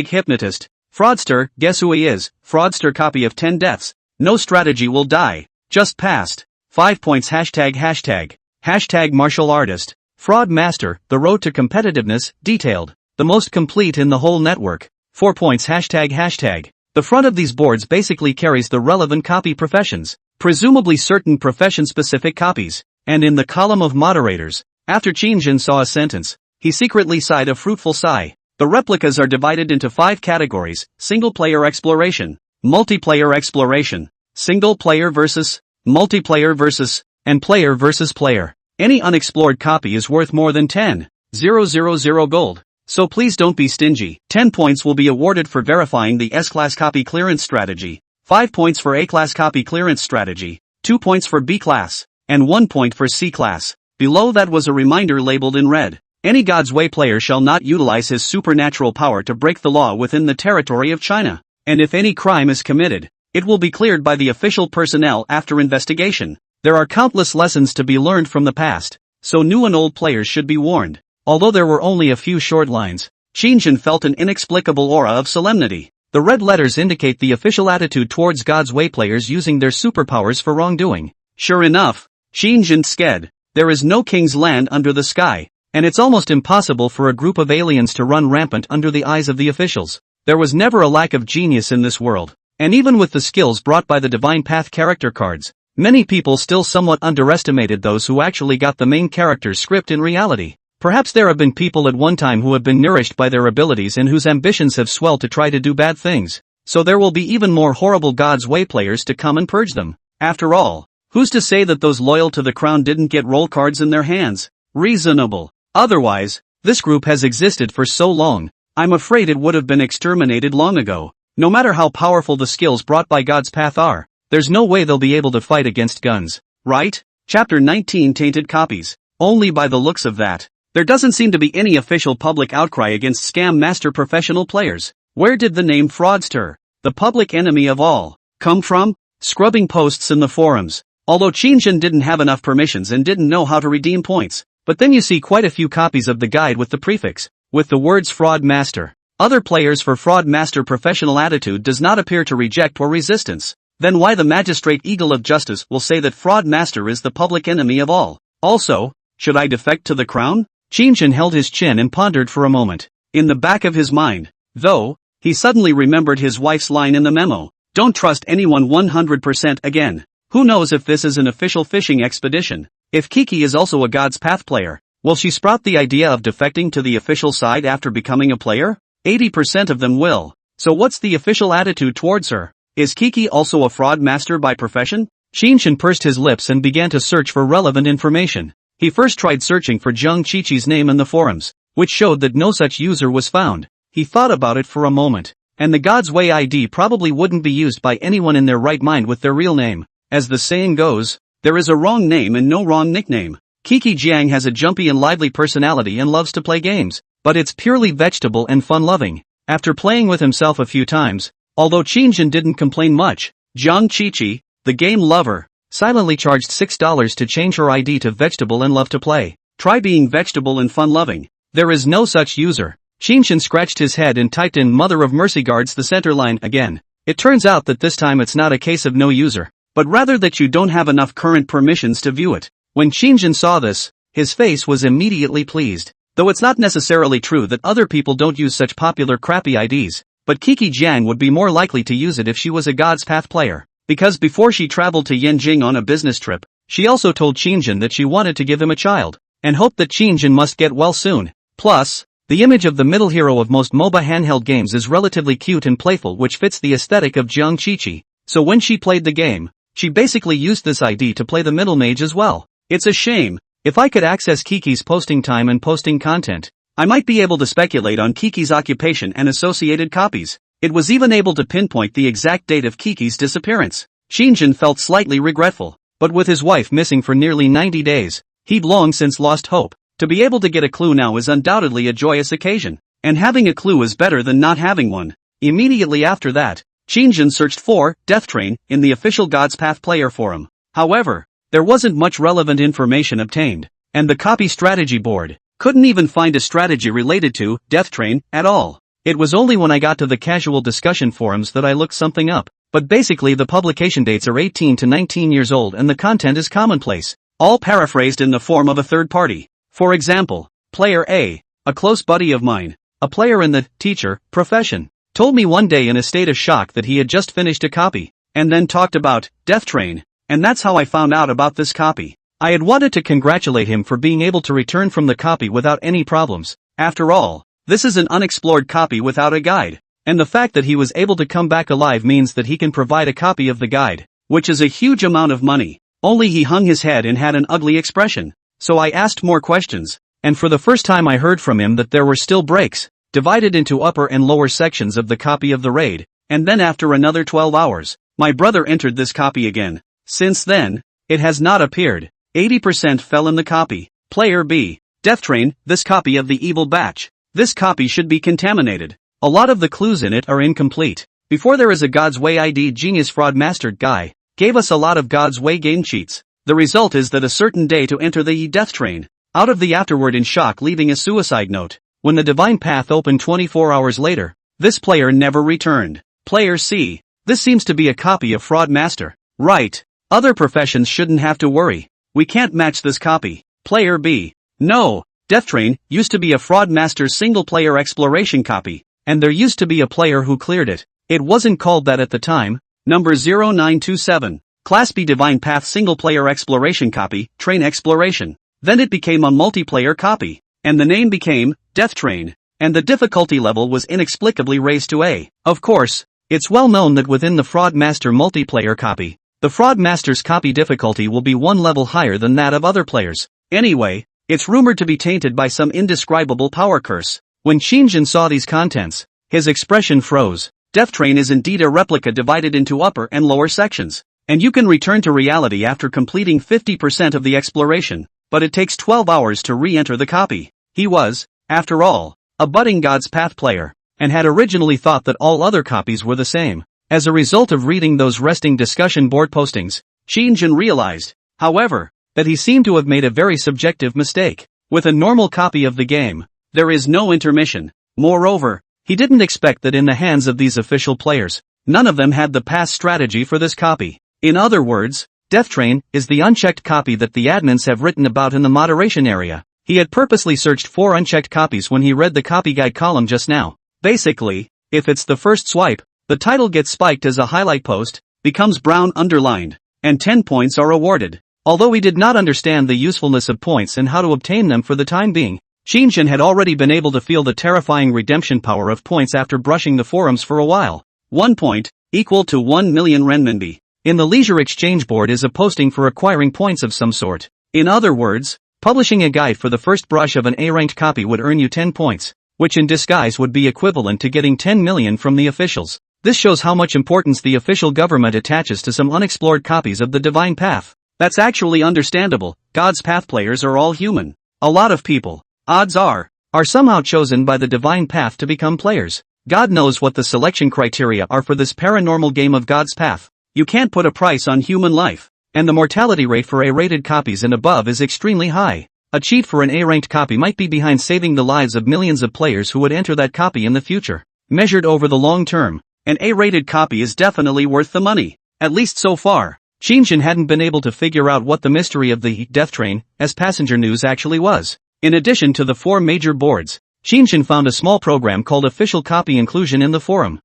[SPEAKER 1] hypnotist, fraudster, guess who he is, fraudster copy of 10 deaths, no strategy will die, just passed, 5 points Hashtag martial artist, fraud master, the road to competitiveness, detailed, the most complete in the whole network, 4 points Hashtag. The front of these boards basically carries the relevant copy professions, presumably certain profession-specific copies, and in the column of moderators, after Qin saw a sentence, he secretly sighed a fruitful sigh. The replicas are divided into 5 categories: single-player exploration, multiplayer exploration, single-player versus, multiplayer versus, and player versus player. Any unexplored copy is worth more than 10,000 gold. So please don't be stingy. 10 points will be awarded for verifying the S-Class copy clearance strategy, 5 points for A-Class copy clearance strategy, 2 points for B-Class, and 1 point for C-Class. Below that was a reminder labeled in red. Any God's Way player shall not utilize his supernatural power to break the law within the territory of China. And if any crime is committed, it will be cleared by the official personnel after investigation. There are countless lessons to be learned from the past, so new and old players should be warned. Although there were only a few short lines, Qin felt an inexplicable aura of solemnity. The red letters indicate the official attitude towards God's Way players using their superpowers for wrongdoing. Sure enough, Qin said, there is no king's land under the sky, and it's almost impossible for a group of aliens to run rampant under the eyes of the officials. There was never a lack of genius in this world. And even with the skills brought by the Divine Path character cards, many people still somewhat underestimated those who actually got the main character's script in reality. Perhaps there have been people at one time who have been nourished by their abilities and whose ambitions have swelled to try to do bad things. So there will be even more horrible God's Way players to come and purge them. After all, who's to say that those loyal to the crown didn't get roll cards in their hands? Reasonable. Otherwise, this group has existed for so long, I'm afraid it would have been exterminated long ago. No matter how powerful the skills brought by God's path are, there's no way they'll be able to fight against guns, right? Chapter 19 Tainted Copies. Only by the looks of that, there doesn't seem to be any official public outcry against scam master professional players. Where did the name fraudster, the public enemy of all, come from? Scrubbing posts in the forums. Although Qin Shang didn't have enough permissions and didn't know how to redeem points, but then you see quite a few copies of the guide with the prefix, with the words fraud master. Other players for fraud master professional attitude does not appear to reject or resistance. Then why the magistrate eagle of justice will say that fraud master is the public enemy of all? Also, should I defect to the crown? Qin Shang held his chin and pondered for a moment. In the back of his mind, though, he suddenly remembered his wife's line in the memo. Don't trust anyone 100% again. Who knows if this is an official fishing expedition? If Kiki is also a God's Path player, will she sprout the idea of defecting to the official side after becoming a player? 80% of them will. So what's the official attitude towards her? Is Kiki also a fraud master by profession? Qin Shang pursed his lips and began to search for relevant information. He first tried searching for Zheng Qiqi's name in the forums, which showed that no such user was found. He thought about it for a moment, and the God's Way ID probably wouldn't be used by anyone in their right mind with their real name. As the saying goes, there is a wrong name and no wrong nickname. Kiki Jiang has a jumpy and lively personality and loves to play games, but it's purely vegetable and fun-loving. After playing with himself a few times, although Qin Shang didn't complain much, Zheng Qiqi, the game lover, silently charged $6 to change her ID to vegetable and love to play. Try being vegetable and fun-loving. There is no such user. Qin Shang scratched his head and typed in Mother of Mercy guards the center line again. It turns out that this time it's not a case of no user, but rather that you don't have enough current permissions to view it. When Qin Shang saw this, his face was immediately pleased. Though it's not necessarily true that other people don't use such popular crappy IDs, but Kiki Jiang would be more likely to use it if she was a God's Path player. Because before she traveled to Yanjing on a business trip, she also told Qin Shang that she wanted to give him a child, and hoped that Qin Shang must get well soon. Plus, the image of the middle hero of most MOBA handheld games is relatively cute and playful, which fits the aesthetic of Zheng Qiqi. So when she played the game, she basically used this ID to play the middle mage as well. It's a shame. If I could access Kiki's posting time and posting content, I might be able to speculate on Kiki's occupation and associated copies. It was even able to pinpoint the exact date of Kiki's disappearance. Qin Shang felt slightly regretful, but with his wife missing for nearly 90 days, he'd long since lost hope. To be able to get a clue now is undoubtedly a joyous occasion, and having a clue is better than not having one. Immediately after that, Qin Shang searched for Death Train in the official God's Path player forum. However, there wasn't much relevant information obtained, and the copy strategy board couldn't even find a strategy related to Death Train at all. It was only when I got to the casual discussion forums that I looked something up, but basically the publication dates are 18 to 19 years old and the content is commonplace, all paraphrased in the form of a third party. For example, Player A, a close buddy of mine, a player in the teacher profession, told me one day in a state of shock that he had just finished a copy, and then talked about Death Train, and that's how I found out about this copy. I had wanted to congratulate him for being able to return from the copy without any problems. After all, this is an unexplored copy without a guide, and the fact that he was able to come back alive means that he can provide a copy of the guide, which is a huge amount of money. Only he hung his head and had an ugly expression. So I asked more questions, and for the first time I heard from him that there were still breaks, divided into upper and lower sections of the copy of the raid, and then after another 12 hours, my brother entered this copy again. Since then, it has not appeared. 80% fell in the copy. Player B, Death Train, this copy of the evil batch. This copy should be contaminated. A lot of the clues in it are incomplete. Before there is a God's Way ID genius fraud master guy, gave us a lot of God's Way game cheats. The result is that a certain day to enter the Death Train, out of the afterward in shock leaving a suicide note. When the Divine Path opened 24 hours later, this player never returned. Player C, this seems to be a copy of Fraud Master. Right. Other professions shouldn't have to worry. We can't match this copy. Player B, no, Death Train used to be a Fraud Master single player exploration copy, and there used to be a player who cleared it. It wasn't called that at the time. Number 0927. Class B Divine Path single-player exploration copy, Train Exploration. Then it became a multiplayer copy, and the name became Death Train, and the difficulty level was inexplicably raised to A. Of course, it's well known that within the Fraud Master multiplayer copy, the Fraud Master's copy difficulty will be one level higher than that of other players. Anyway, it's rumored to be tainted by some indescribable power curse. When Qin saw these contents, his expression froze. Death Train is indeed a replica divided into upper and lower sections, and you can return to reality after completing 50% of the exploration, but it takes 12 hours to re-enter the copy. He was, after all, a budding God's Path player, and had originally thought that all other copies were the same. As a result of reading those resting discussion board postings, Qin realized, however, that he seemed to have made a very subjective mistake. With a normal copy of the game, there is no intermission. Moreover, he didn't expect that in the hands of these official players, none of them had the pass strategy for this copy. In other words, Death Train is the unchecked copy that the admins have written about in the moderation area. He had purposely searched for unchecked copies when he read the copy guide column just now. Basically, if it's the first swipe, the title gets spiked as a highlight post, becomes brown underlined, and 10 points are awarded. Although he did not understand the usefulness of points and how to obtain them for the time being, Qin had already been able to feel the terrifying redemption power of points after brushing the forums for a while. 1 point, equal to 1 million renminbi. In the Leisure Exchange board is a posting for acquiring points of some sort. In other words, publishing a guide for the first brush of an A-ranked copy would earn you 10 points, which in disguise would be equivalent to getting 10 million from the officials. This shows how much importance the official government attaches to some unexplored copies of the Divine Path. That's actually understandable. God's Path players are all human. A lot of people, odds are somehow chosen by the Divine Path to become players. God knows what the selection criteria are for this paranormal game of God's Path. You can't put a price on human life, and the mortality rate for A-rated copies and above is extremely high. A cheat for an A-ranked copy might be behind saving the lives of millions of players who would enter that copy in the future. Measured over the long term, an A-rated copy is definitely worth the money, at least so far. Qin hadn't been able to figure out what the mystery of the Death Train as passenger news actually was. In addition to the 4 major boards, Qin found a small program called Official Copy Inclusion in the forum.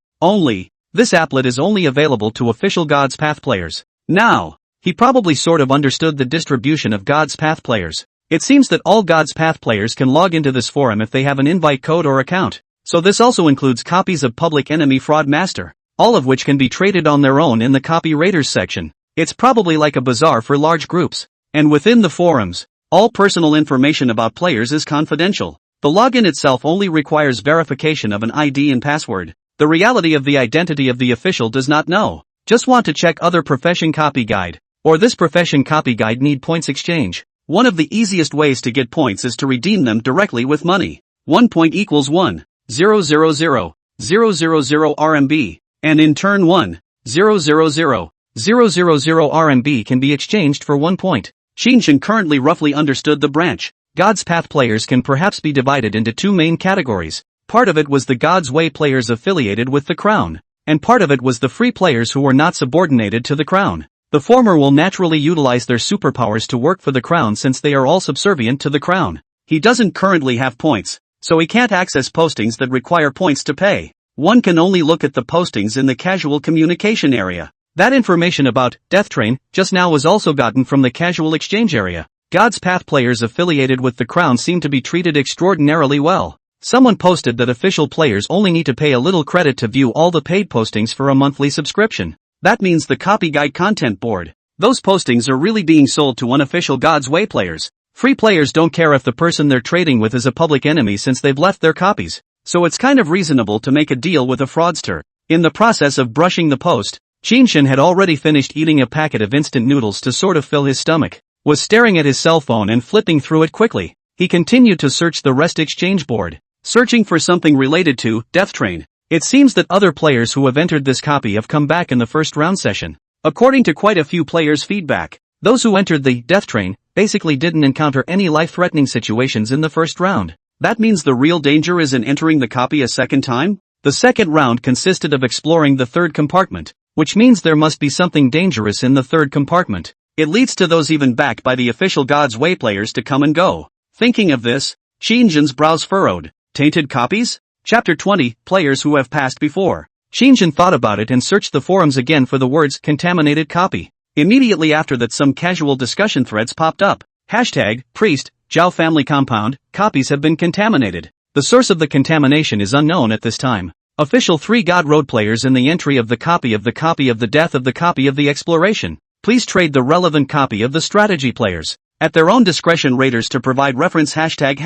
[SPEAKER 1] This applet is only available to official God's Path players. Now, he probably sort of understood the distribution of God's Path players. It seems that all God's Path players can log into this forum if they have an invite code or account. So this also includes copies of Public Enemy Fraud Master, all of which can be traded on their own in the Copy Raiders section. It's probably like a bazaar for large groups. And within the forums, all personal information about players is confidential. The login itself only requires verification of an ID and password. The reality of the identity of the official does not know. Just want to check other profession copy guide, or this profession copy guide need points exchange. One of the easiest ways to get points is to redeem them directly with money. 1 point equals 1,000,000 RMB, and in turn 1,000,000 RMB can be exchanged for 1 point. Qin currently roughly understood the branch. God's Path players can perhaps be divided into 2 main categories. Part of it was the God's Way players affiliated with the Crown, and part of it was the free players who were not subordinated to the Crown. The former will naturally utilize their superpowers to work for the Crown since they are all subservient to the Crown. He doesn't currently have points, so he can't access postings that require points to pay. One can only look at the postings in the casual communication area. That information about Death Train just now was also gotten from the casual exchange area. God's Path players affiliated with the Crown seem to be treated extraordinarily well. Someone posted that official players only need to pay a little credit to view all the paid postings for a monthly subscription. That means the Copy Guide Content Board. Those postings are really being sold to unofficial God's Way players. Free players don't care if the person they're trading with is a public enemy since they've left their copies. So it's kind of reasonable to make a deal with a fraudster. In the process of brushing the post, Qin had already finished eating a packet of instant noodles to sort of fill his stomach, was staring at his cell phone and flipping through it quickly. He continued to search the rest exchange board, searching for something related to Death Train. It seems that other players who have entered this copy have come back in the first round session. According to quite a few players' feedback, those who entered the Death Train basically didn't encounter any life-threatening situations in the first round. That means the real danger is in entering the copy a second time? The second round consisted of exploring the third compartment, which means there must be something dangerous in the third compartment. It leads to those even backed by the official God's Way players to come and go. Thinking of this, Qin's brows furrowed. Tainted copies? Chapter 20, Players who have passed before. Xinjian thought about it and searched the forums again for the words contaminated copy. Immediately after that, some casual discussion threads popped up. Hashtag, priest, Zhao family compound, copies have been contaminated. The source of the contamination is unknown at this time. Official 3 God Road players in the entry of the copy of the death of the copy of the exploration. Please trade the relevant copy of the strategy players. At their own discretion, raters to provide reference hashtag,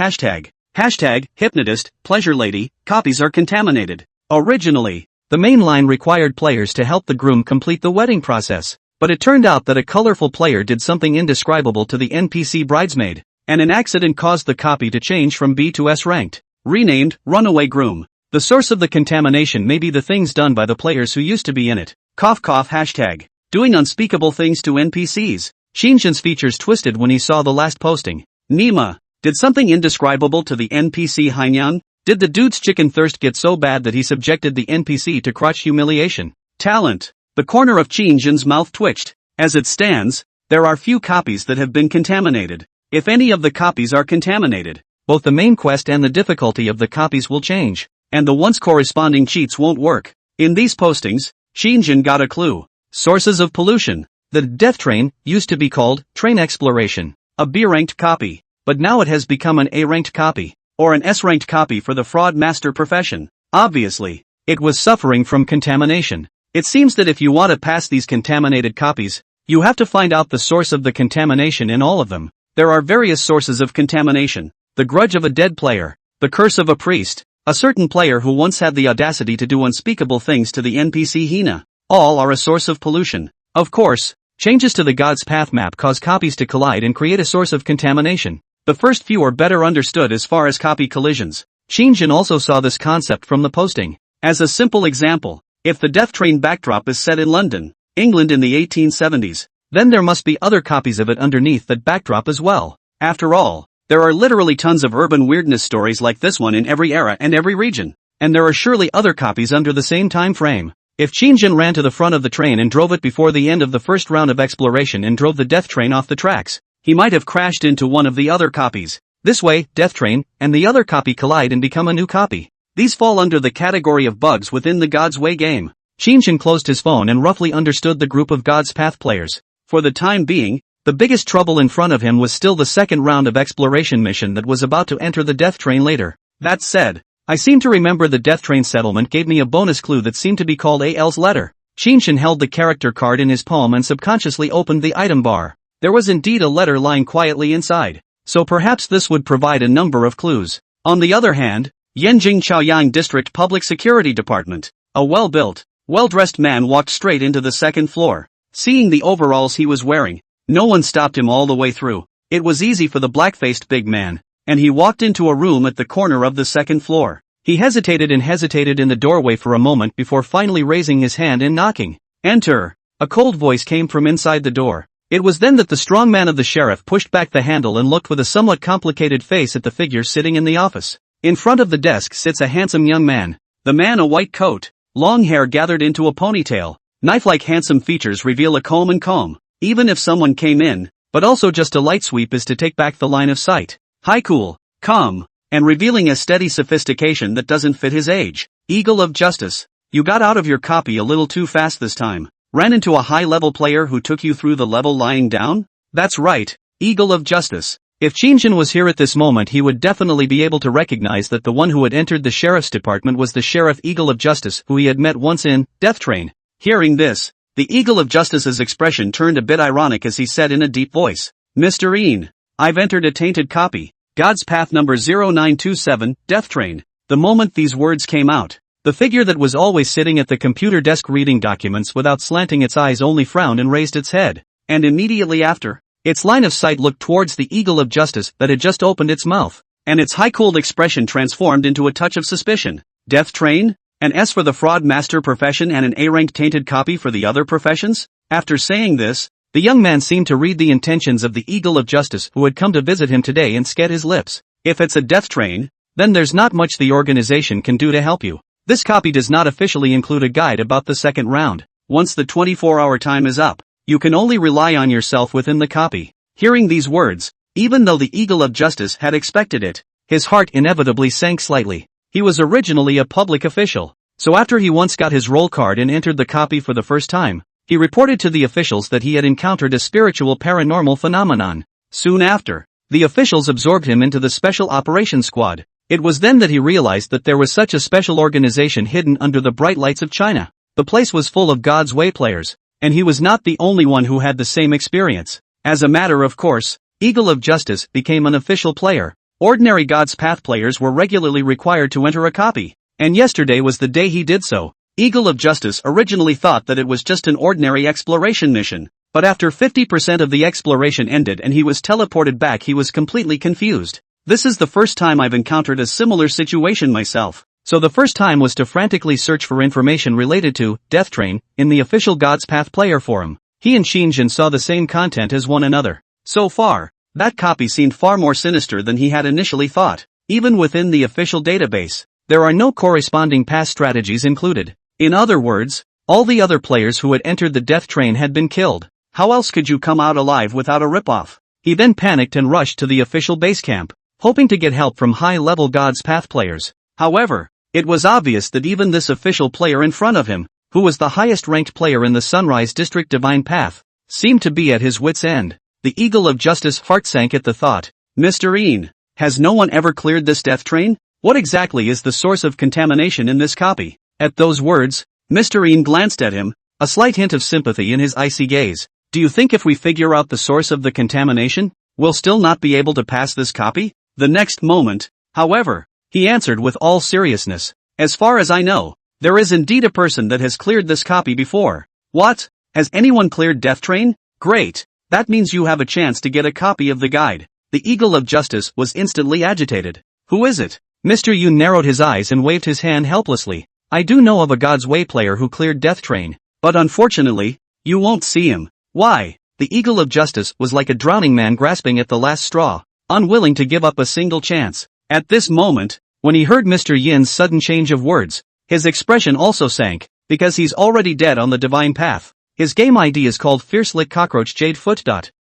[SPEAKER 1] Hypnotist, pleasure lady, copies are contaminated. Originally, the main line required players to help the groom complete the wedding process. But it turned out that a colorful player did something indescribable to the NPC bridesmaid, and an accident caused the copy to change from B to S ranked. Renamed, Runaway Groom. The source of the contamination may be the things done by the players who used to be in it. Hashtag. Doing unspeakable things to NPCs. Xinjian's features twisted when he saw the last posting. Nima. Did something indescribable to the NPC Hainyang? Did the dude's chicken thirst get so bad that he subjected the NPC to crotch humiliation? Talent. The corner of Xinjian's mouth twitched. As it stands, there are few copies that have been contaminated. If any of the copies are contaminated, both the main quest and the difficulty of the copies will change, and the once corresponding cheats won't work. In these postings, Xinjian got a clue. Sources of pollution. The Death Train used to be called Train Exploration, a B-ranked copy, but now it has become an A-ranked copy, or an S-ranked copy for the fraud master profession. Obviously, it was suffering from contamination. It seems that if you want to pass these contaminated copies, you have to find out the source of the contamination in all of them. There are various sources of contamination. The grudge of a dead player, the curse of a priest, a certain player who once had the audacity to do unspeakable things to the NPC Hina. All are a source of pollution. Of course, changes to the God's Path map cause copies to collide and create a source of contamination. The first few are better understood as far as copy collisions. Xinjian also saw this concept from the posting. As a simple example, if the Death Train backdrop is set in London, England in the 1870s, then there must be other copies of it underneath that backdrop as well. After all, there are literally tons of urban weirdness stories like this one in every era and every region, and there are surely other copies under the same time frame. If Xinjian ran to the front of the train and drove it before the end of the first round of exploration and drove the Death Train off the tracks, he might have crashed into one of the other copies. This way, Death Train and the other copy collide and become a new copy. These fall under the category of bugs within the God's Way game. Xinjian closed his phone and roughly understood the group of God's Path players. For the time being, the biggest trouble in front of him was still the second round of exploration mission that was about to enter the Death Train later. That said, I seem to remember the Death Train settlement gave me a bonus clue that seemed to be called AL's letter. Xinjian held the character card in his palm and subconsciously opened the item bar. There was indeed a letter lying quietly inside, so perhaps this would provide a number of clues. On the other hand, Yanjing Chaoyang District Public Security Department. A well-built, well-dressed man walked straight into the second floor. Seeing the overalls he was wearing, no one stopped him all the way through. It was easy for the black-faced big man, and he walked into a room at the corner of the second floor. He hesitated in the doorway for a moment before finally raising his hand and knocking. Enter! A cold voice came from inside the door. It was then that the strong man of the sheriff pushed back the handle and looked with a somewhat complicated face at the figure sitting in the office. In front of the desk sits a handsome young man. The man a white coat, long hair gathered into a ponytail. Knife-like handsome features reveal a comb and comb. Even if someone came in, but also just a light sweep is to take back the line of sight. High cool, calm, and revealing a steady sophistication that doesn't fit his age. Eagle of Justice. You got out of your copy a little too fast this time. Ran into a high-level player who took you through the level lying down? That's right, Eagle of Justice. If Xinjian was here at this moment, he would definitely be able to recognize that the one who had entered the sheriff's department was the Sheriff Eagle of Justice who he had met once in Death Train. Hearing this, the Eagle of Justice's expression turned a bit ironic as he said in a deep voice, Mr. Ian, I've entered a tainted copy. God's Path number 0927, Death Train. The moment these words came out, the figure that was always sitting at the computer desk reading documents without slanting its eyes only frowned and raised its head. And immediately after, its line of sight looked towards the Eagle of Justice that had just opened its mouth, and its high-cooled expression transformed into a touch of suspicion. Death Train? An S for the fraud master profession and an A-rank tainted copy for the other professions? After saying this, the young man seemed to read the intentions of the Eagle of Justice who had come to visit him today and sked his lips. If it's a Death Train, then there's not much the organization can do to help you. This copy does not officially include a guide about the second round. Once the 24-hour time is up, you can only rely on yourself within the copy. Hearing these words, even though the Eagle of Justice had expected it, his heart inevitably sank slightly. He was originally a public official. So after he once got his roll card and entered the copy for the first time, he reported to the officials that he had encountered a spiritual paranormal phenomenon. Soon after, the officials absorbed him into the Special Operations Squad. It was then that he realized that there was such a special organization hidden under the bright lights of China. The place was full of God's Way players, and he was not the only one who had the same experience. As a matter of course, Eagle of Justice became an official player. Ordinary God's Path players were regularly required to enter a copy, and yesterday was the day he did so. Eagle of Justice originally thought that it was just an ordinary exploration mission, but after 50% of the exploration ended and he was teleported back, he was completely confused. This is the first time I've encountered a similar situation myself. So the first time was to frantically search for information related to Death Train in the official God's Path player forum. He and Qin saw the same content as one another. So far, that copy seemed far more sinister than he had initially thought. Even within the official database, there are no corresponding pass strategies included. In other words, all the other players who had entered the Death Train had been killed. How else could you come out alive without a ripoff? He then panicked and rushed to the official base camp, hoping to get help from high-level God's Path players. However, it was obvious that even this official player in front of him, who was the highest-ranked player in the Sunrise District Divine Path, seemed to be at his wits' end. The Eagle of Justice heart sank at the thought. Mr. Ian, has no one ever cleared this Death Train? What exactly is the source of contamination in this copy? At those words, Mr. Ian glanced at him, a slight hint of sympathy in his icy gaze. Do you think if we figure out the source of the contamination, we'll still not be able to pass this copy? The next moment, however, he answered with all seriousness. As far as I know, there is indeed a person that has cleared this copy before. What? Has anyone cleared Death Train? Great. That means you have a chance to get a copy of the guide. The Eagle of Justice was instantly agitated. Who is it? Mr. Yoon narrowed his eyes and waved his hand helplessly. I do know of a God's Way player who cleared Death Train, but unfortunately, you won't see him. Why? The Eagle of Justice was like a drowning man grasping at the last straw, unwilling to give up a single chance. At this moment, when he heard Mr. Yin's sudden change of words, his expression also sank, because he's already dead on the Divine Path. His game ID is called Fierce Lick Cockroach Jade Foot.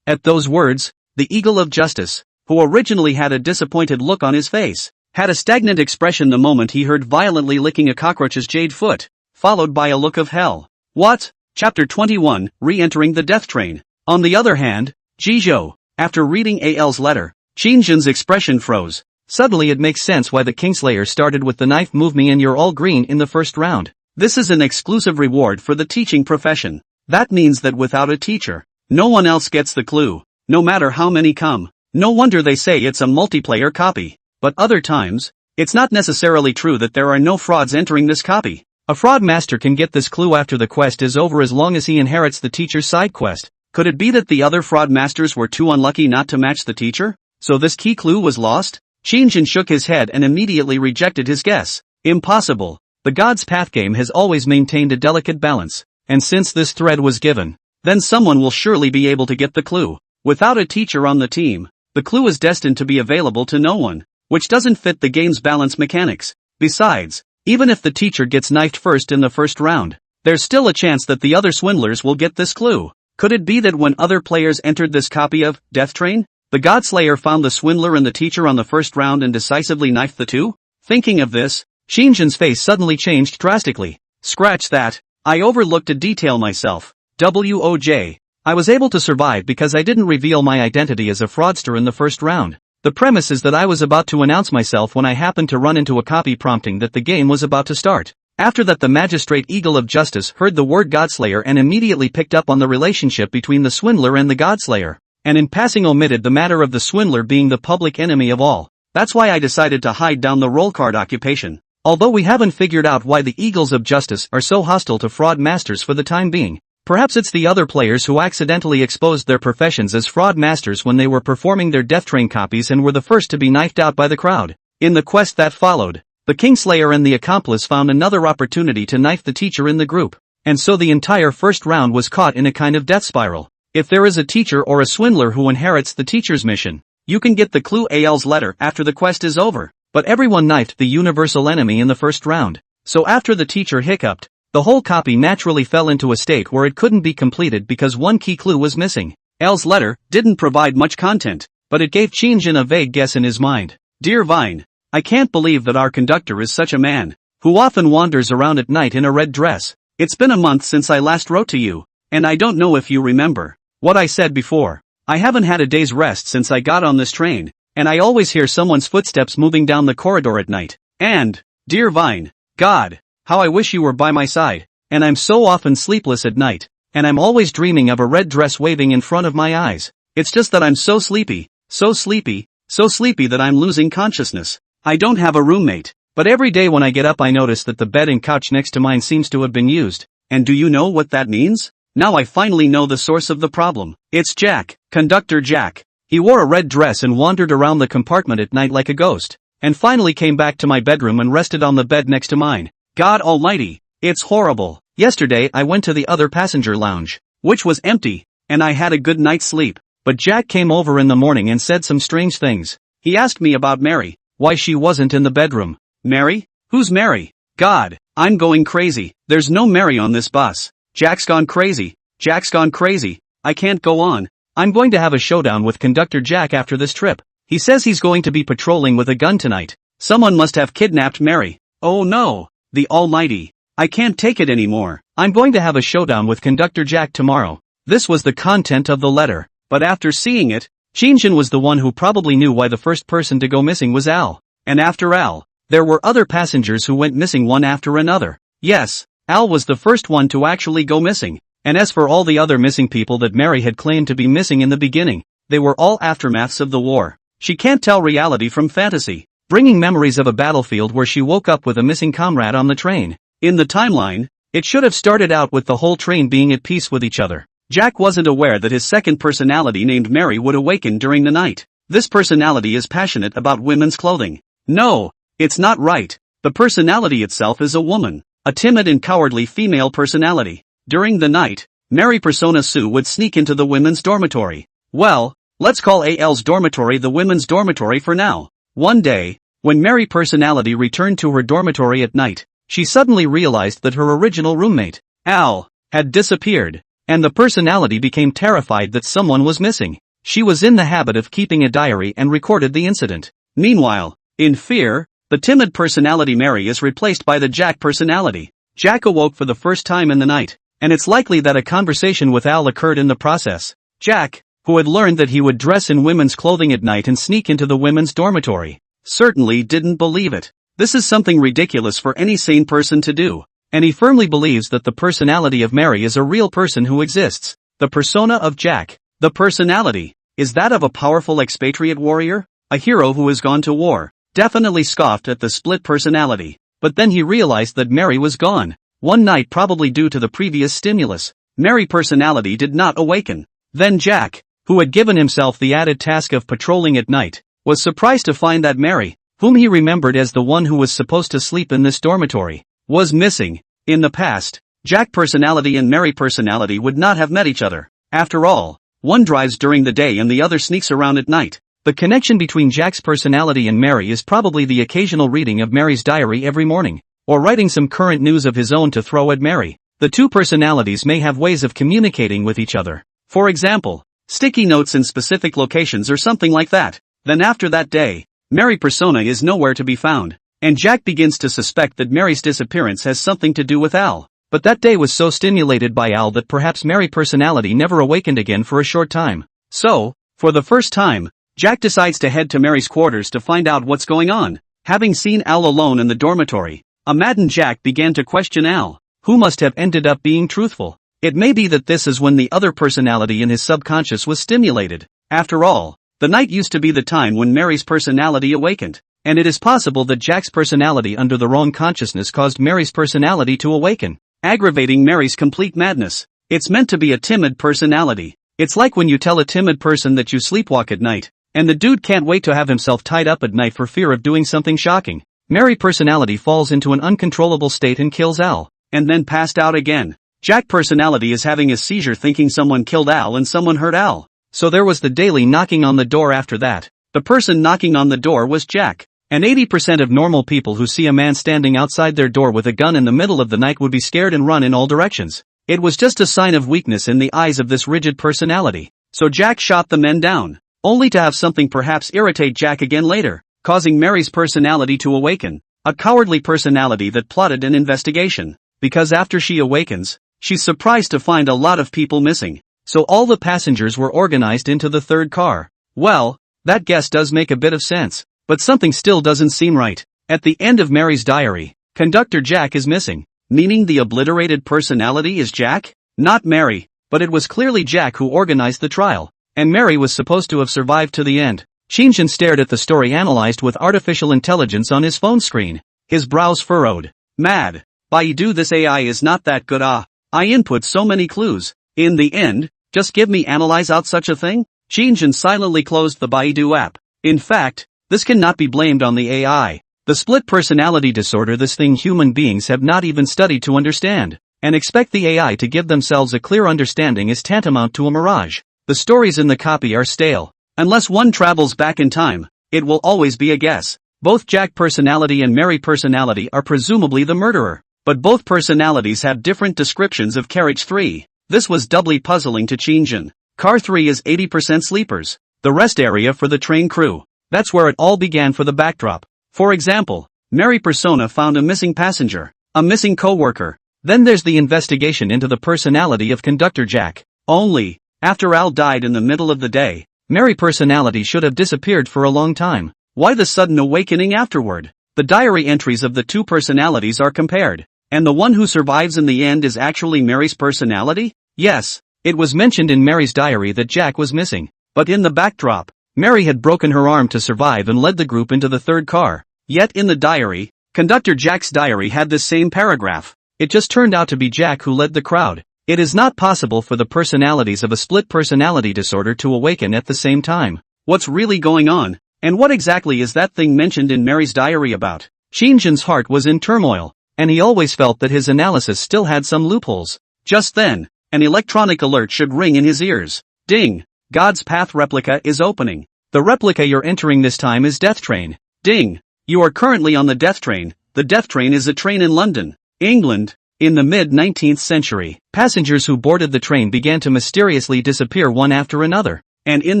[SPEAKER 1] At those words, the Eagle of Justice, who originally had a disappointed look on his face, had a stagnant expression the moment he heard violently licking a cockroach's jade foot, followed by a look of hell. What? Chapter 21, Re-entering the Death Train. On the other hand, Jizhou, after reading AL's letter, Qin's expression froze. Suddenly it makes sense why the Kingslayer started with the knife move me and you're all green in the first round. This is an exclusive reward for the teaching profession. That means that without a teacher, no one else gets the clue, no matter how many come. No wonder they say it's a multiplayer copy. But other times, it's not necessarily true that there are no frauds entering this copy. A fraud master can get this clue after the quest is over as long as he inherits the teacher's side quest. Could it be that the other fraud masters were too unlucky not to match the teacher? So this key clue was lost? Qin shook his head and immediately rejected his guess. Impossible. The God's Path game has always maintained a delicate balance, and since this thread was given, then someone will surely be able to get the clue. Without a teacher on the team, the clue is destined to be available to no one, which doesn't fit the game's balance mechanics. Besides, even if the teacher gets knifed first in the first round, there's still a chance that the other swindlers will get this clue. Could it be that when other players entered this copy of Death Train, the Godslayer found the swindler and the teacher on the first round and decisively knifed the two? Thinking of this, Qin's face suddenly changed drastically. Scratch that. I overlooked a detail myself. WOJ. I was able to survive because I didn't reveal my identity as a fraudster in the first round. The premise is that I was about to announce myself when I happened to run into a copy prompting that the game was about to start. After that, the Magistrate Eagle of Justice heard the word Godslayer and immediately picked up on the relationship between the swindler and the Godslayer, and in passing omitted the matter of the swindler being the public enemy of all. That's why I decided to hide down the roll card occupation. Although we haven't figured out why the Eagles of Justice are so hostile to fraud masters for the time being. Perhaps it's the other players who accidentally exposed their professions as fraud masters when they were performing their Death Train copies and were the first to be knifed out by the crowd. In the quest that followed, the Kingslayer and the accomplice found another opportunity to knife the teacher in the group, and so the entire first round was caught in a kind of death spiral. If there is a teacher or a swindler who inherits the teacher's mission, you can get the clue AL's letter after the quest is over, but everyone knifed the universal enemy in the first round. So after the teacher hiccuped, the whole copy naturally fell into a state where it couldn't be completed because one key clue was missing. L's letter didn't provide much content, but it gave Qin a vague guess in his mind. Dear Vine, I can't believe that our conductor is such a man. who often wanders around at night in a red dress. It's been a month since I last wrote to you, and I don't know if you remember what I said before. I haven't had a day's rest since I got on this train, and I always hear someone's footsteps moving down the corridor at night. And, dear Vine, God, how I wish you were by my side, and I'm so often sleepless at night, and I'm always dreaming of a red dress waving in front of my eyes. It's just that I'm so sleepy that I'm losing consciousness. I don't have a roommate, but every day when I get up I notice that the bed and couch next to mine seems to have been used. And do you know what that means? Now I finally know the source of the problem. It's Jack, Conductor Jack. He wore a red dress and wandered around the compartment at night like a ghost, and finally came back to my bedroom and rested on the bed next to mine. God almighty, it's horrible. Yesterday I went to the other passenger lounge, which was empty, and I had a good night's sleep. But Jack came over in the morning and said some strange things. He asked me about Mary, why she wasn't in the bedroom. Mary? Who's Mary? God, I'm going crazy. There's no Mary on this bus. Jack's gone crazy. Jack's gone crazy. I can't go on. I'm going to have a showdown with Conductor Jack after this trip. He says he's going to be patrolling with a gun tonight. Someone must have kidnapped Mary. Oh no, the almighty. I can't take it anymore. I'm going to have a showdown with Conductor Jack tomorrow. This was the content of the letter. But after seeing it, Qin Shang was the one who probably knew why the first person to go missing was Al. And after Al, there were other passengers who went missing one after another. Yes, Al was the first one to actually go missing. And as for all the other missing people that Mary had claimed to be missing in the beginning, they were all aftermaths of the war. She can't tell reality from fantasy, bringing memories of a battlefield where she woke up with a missing comrade on the train. In the timeline, it should have started out with the whole train being at peace with each other. Jack wasn't aware that his second personality named Mary would awaken during the night. This personality is passionate about women's clothing. No, it's not right. The personality itself is a woman, a timid and cowardly female personality. During the night, Mary Persona Sue would sneak into the women's dormitory. Well, let's call AL's dormitory the women's dormitory for now. One day, when Mary Personality returned to her dormitory at night, she suddenly realized that her original roommate, Al, had disappeared, and the personality became terrified that someone was missing. She was in the habit of keeping a diary and recorded the incident. Meanwhile, in fear, the timid personality Mary is replaced by the Jack personality. Jack awoke for the first time in the night, and it's likely that a conversation with Al occurred in the process. Jack, who had learned that he would dress in women's clothing at night and sneak into the women's dormitory, certainly didn't believe it. This is something ridiculous for any sane person to do, and he firmly believes that the personality of Mary is a real person who exists. The persona of Jack, the personality, is that of a powerful expatriate warrior, a hero who has gone to war. Definitely scoffed at the split personality, but then he realized that Mary was gone. One night, probably due to the previous stimulus, Mary personality did not awaken. Then Jack, who had given himself the added task of patrolling at night, was surprised to find that Mary, whom he remembered as the one who was supposed to sleep in this dormitory, was missing. In the past, Jack personality and Mary personality would not have met each other. After all, one drives during the day and the other sneaks around at night. The connection between Jack's personality and Mary is probably the occasional reading of Mary's diary every morning, or writing some current news of his own to throw at Mary. The two personalities may have ways of communicating with each other. For example, sticky notes in specific locations or something like that. Then after that day, Mary persona is nowhere to be found, and Jack begins to suspect that Mary's disappearance has something to do with Al. But that day was so stimulated by Al that perhaps Mary personality never awakened again for a short time. So, for the first time, Jack decides to head to Mary's quarters to find out what's going on. Having seen Al alone in the dormitory, a maddened Jack began to question Al, who must have ended up being truthful. It may be that this is when the other personality in his subconscious was stimulated. After all, the night used to be the time when Mary's personality awakened, and it is possible that Jack's personality under the wrong consciousness caused Mary's personality to awaken, aggravating Mary's complete madness. It's meant to be a timid personality. It's like when you tell a timid person that you sleepwalk at night, and the dude can't wait to have himself tied up at night for fear of doing something shocking. Mary personality falls into an uncontrollable state and kills Al, and then passed out again. Jack personality is having a seizure thinking someone killed Al and someone hurt Al. So there was the daily knocking on the door after that. The person knocking on the door was Jack. And 80% of normal people who see a man standing outside their door with a gun in the middle of the night would be scared and run in all directions. It was just a sign of weakness in the eyes of this rigid personality. So Jack shot the men down, only to have something perhaps irritate Jack again later, causing Mary's personality to awaken. a cowardly personality that plotted an investigation. Because after she awakens, she's surprised to find a lot of people missing. So all the passengers were organized into the third car. Well, that guess does make a bit of sense. But something still doesn't seem right. At the end of Mary's diary, conductor Jack is missing. Meaning the obliterated personality is Jack? Not Mary, but it was clearly Jack who organized the trial. And Mary was supposed to have survived to the end. Qin Shang stared at the story analyzed with artificial intelligence on his phone screen. His brows furrowed. Mad. Baidu, this AI is not that good. I input so many clues. In the end, just give me analyze out such a thing? Qin Shang silently closed the Baidu app. In fact, this cannot be blamed on the AI. The split personality disorder, this thing human beings have not even studied to understand. And expect the AI to give themselves a clear understanding is tantamount to a mirage. The stories in the copy are stale. Unless one travels back in time, it will always be a guess. Both Jack personality and Mary personality are presumably the murderer. But both personalities have different descriptions of carriage 3. This was doubly puzzling to Qin Shang. Car 3 is 80% sleepers. The rest area for the train crew. That's where it all began for the backdrop. For example, Mary persona found a missing passenger, a missing co-worker. Then there's the investigation into the personality of conductor Jack. Only, after Al died in the middle of the day, Mary personality should have disappeared for a long time. Why the sudden awakening afterward? The diary entries of the two personalities are compared. And the one who survives in the end is actually Mary's personality? Yes, it was mentioned in Mary's diary that Jack was missing. But in the backdrop, Mary had broken her arm to survive and led the group into the third car. Yet in the diary, conductor Jack's diary had this same paragraph. It just turned out to be Jack who led the crowd. It is not possible for the personalities of a split personality disorder to awaken at the same time. What's really going on? And what exactly is that thing mentioned in Mary's diary about? Qin Shang's heart was in turmoil, and he always felt that his analysis still had some loopholes. Just then, an electronic alert should ring in his ears. Ding! God's Path replica is opening. The replica you're entering this time is Death Train. Ding! You are currently on the Death Train. The Death Train is a train in London, England. In the mid-19th century, passengers who boarded the train began to mysteriously disappear one after another. And in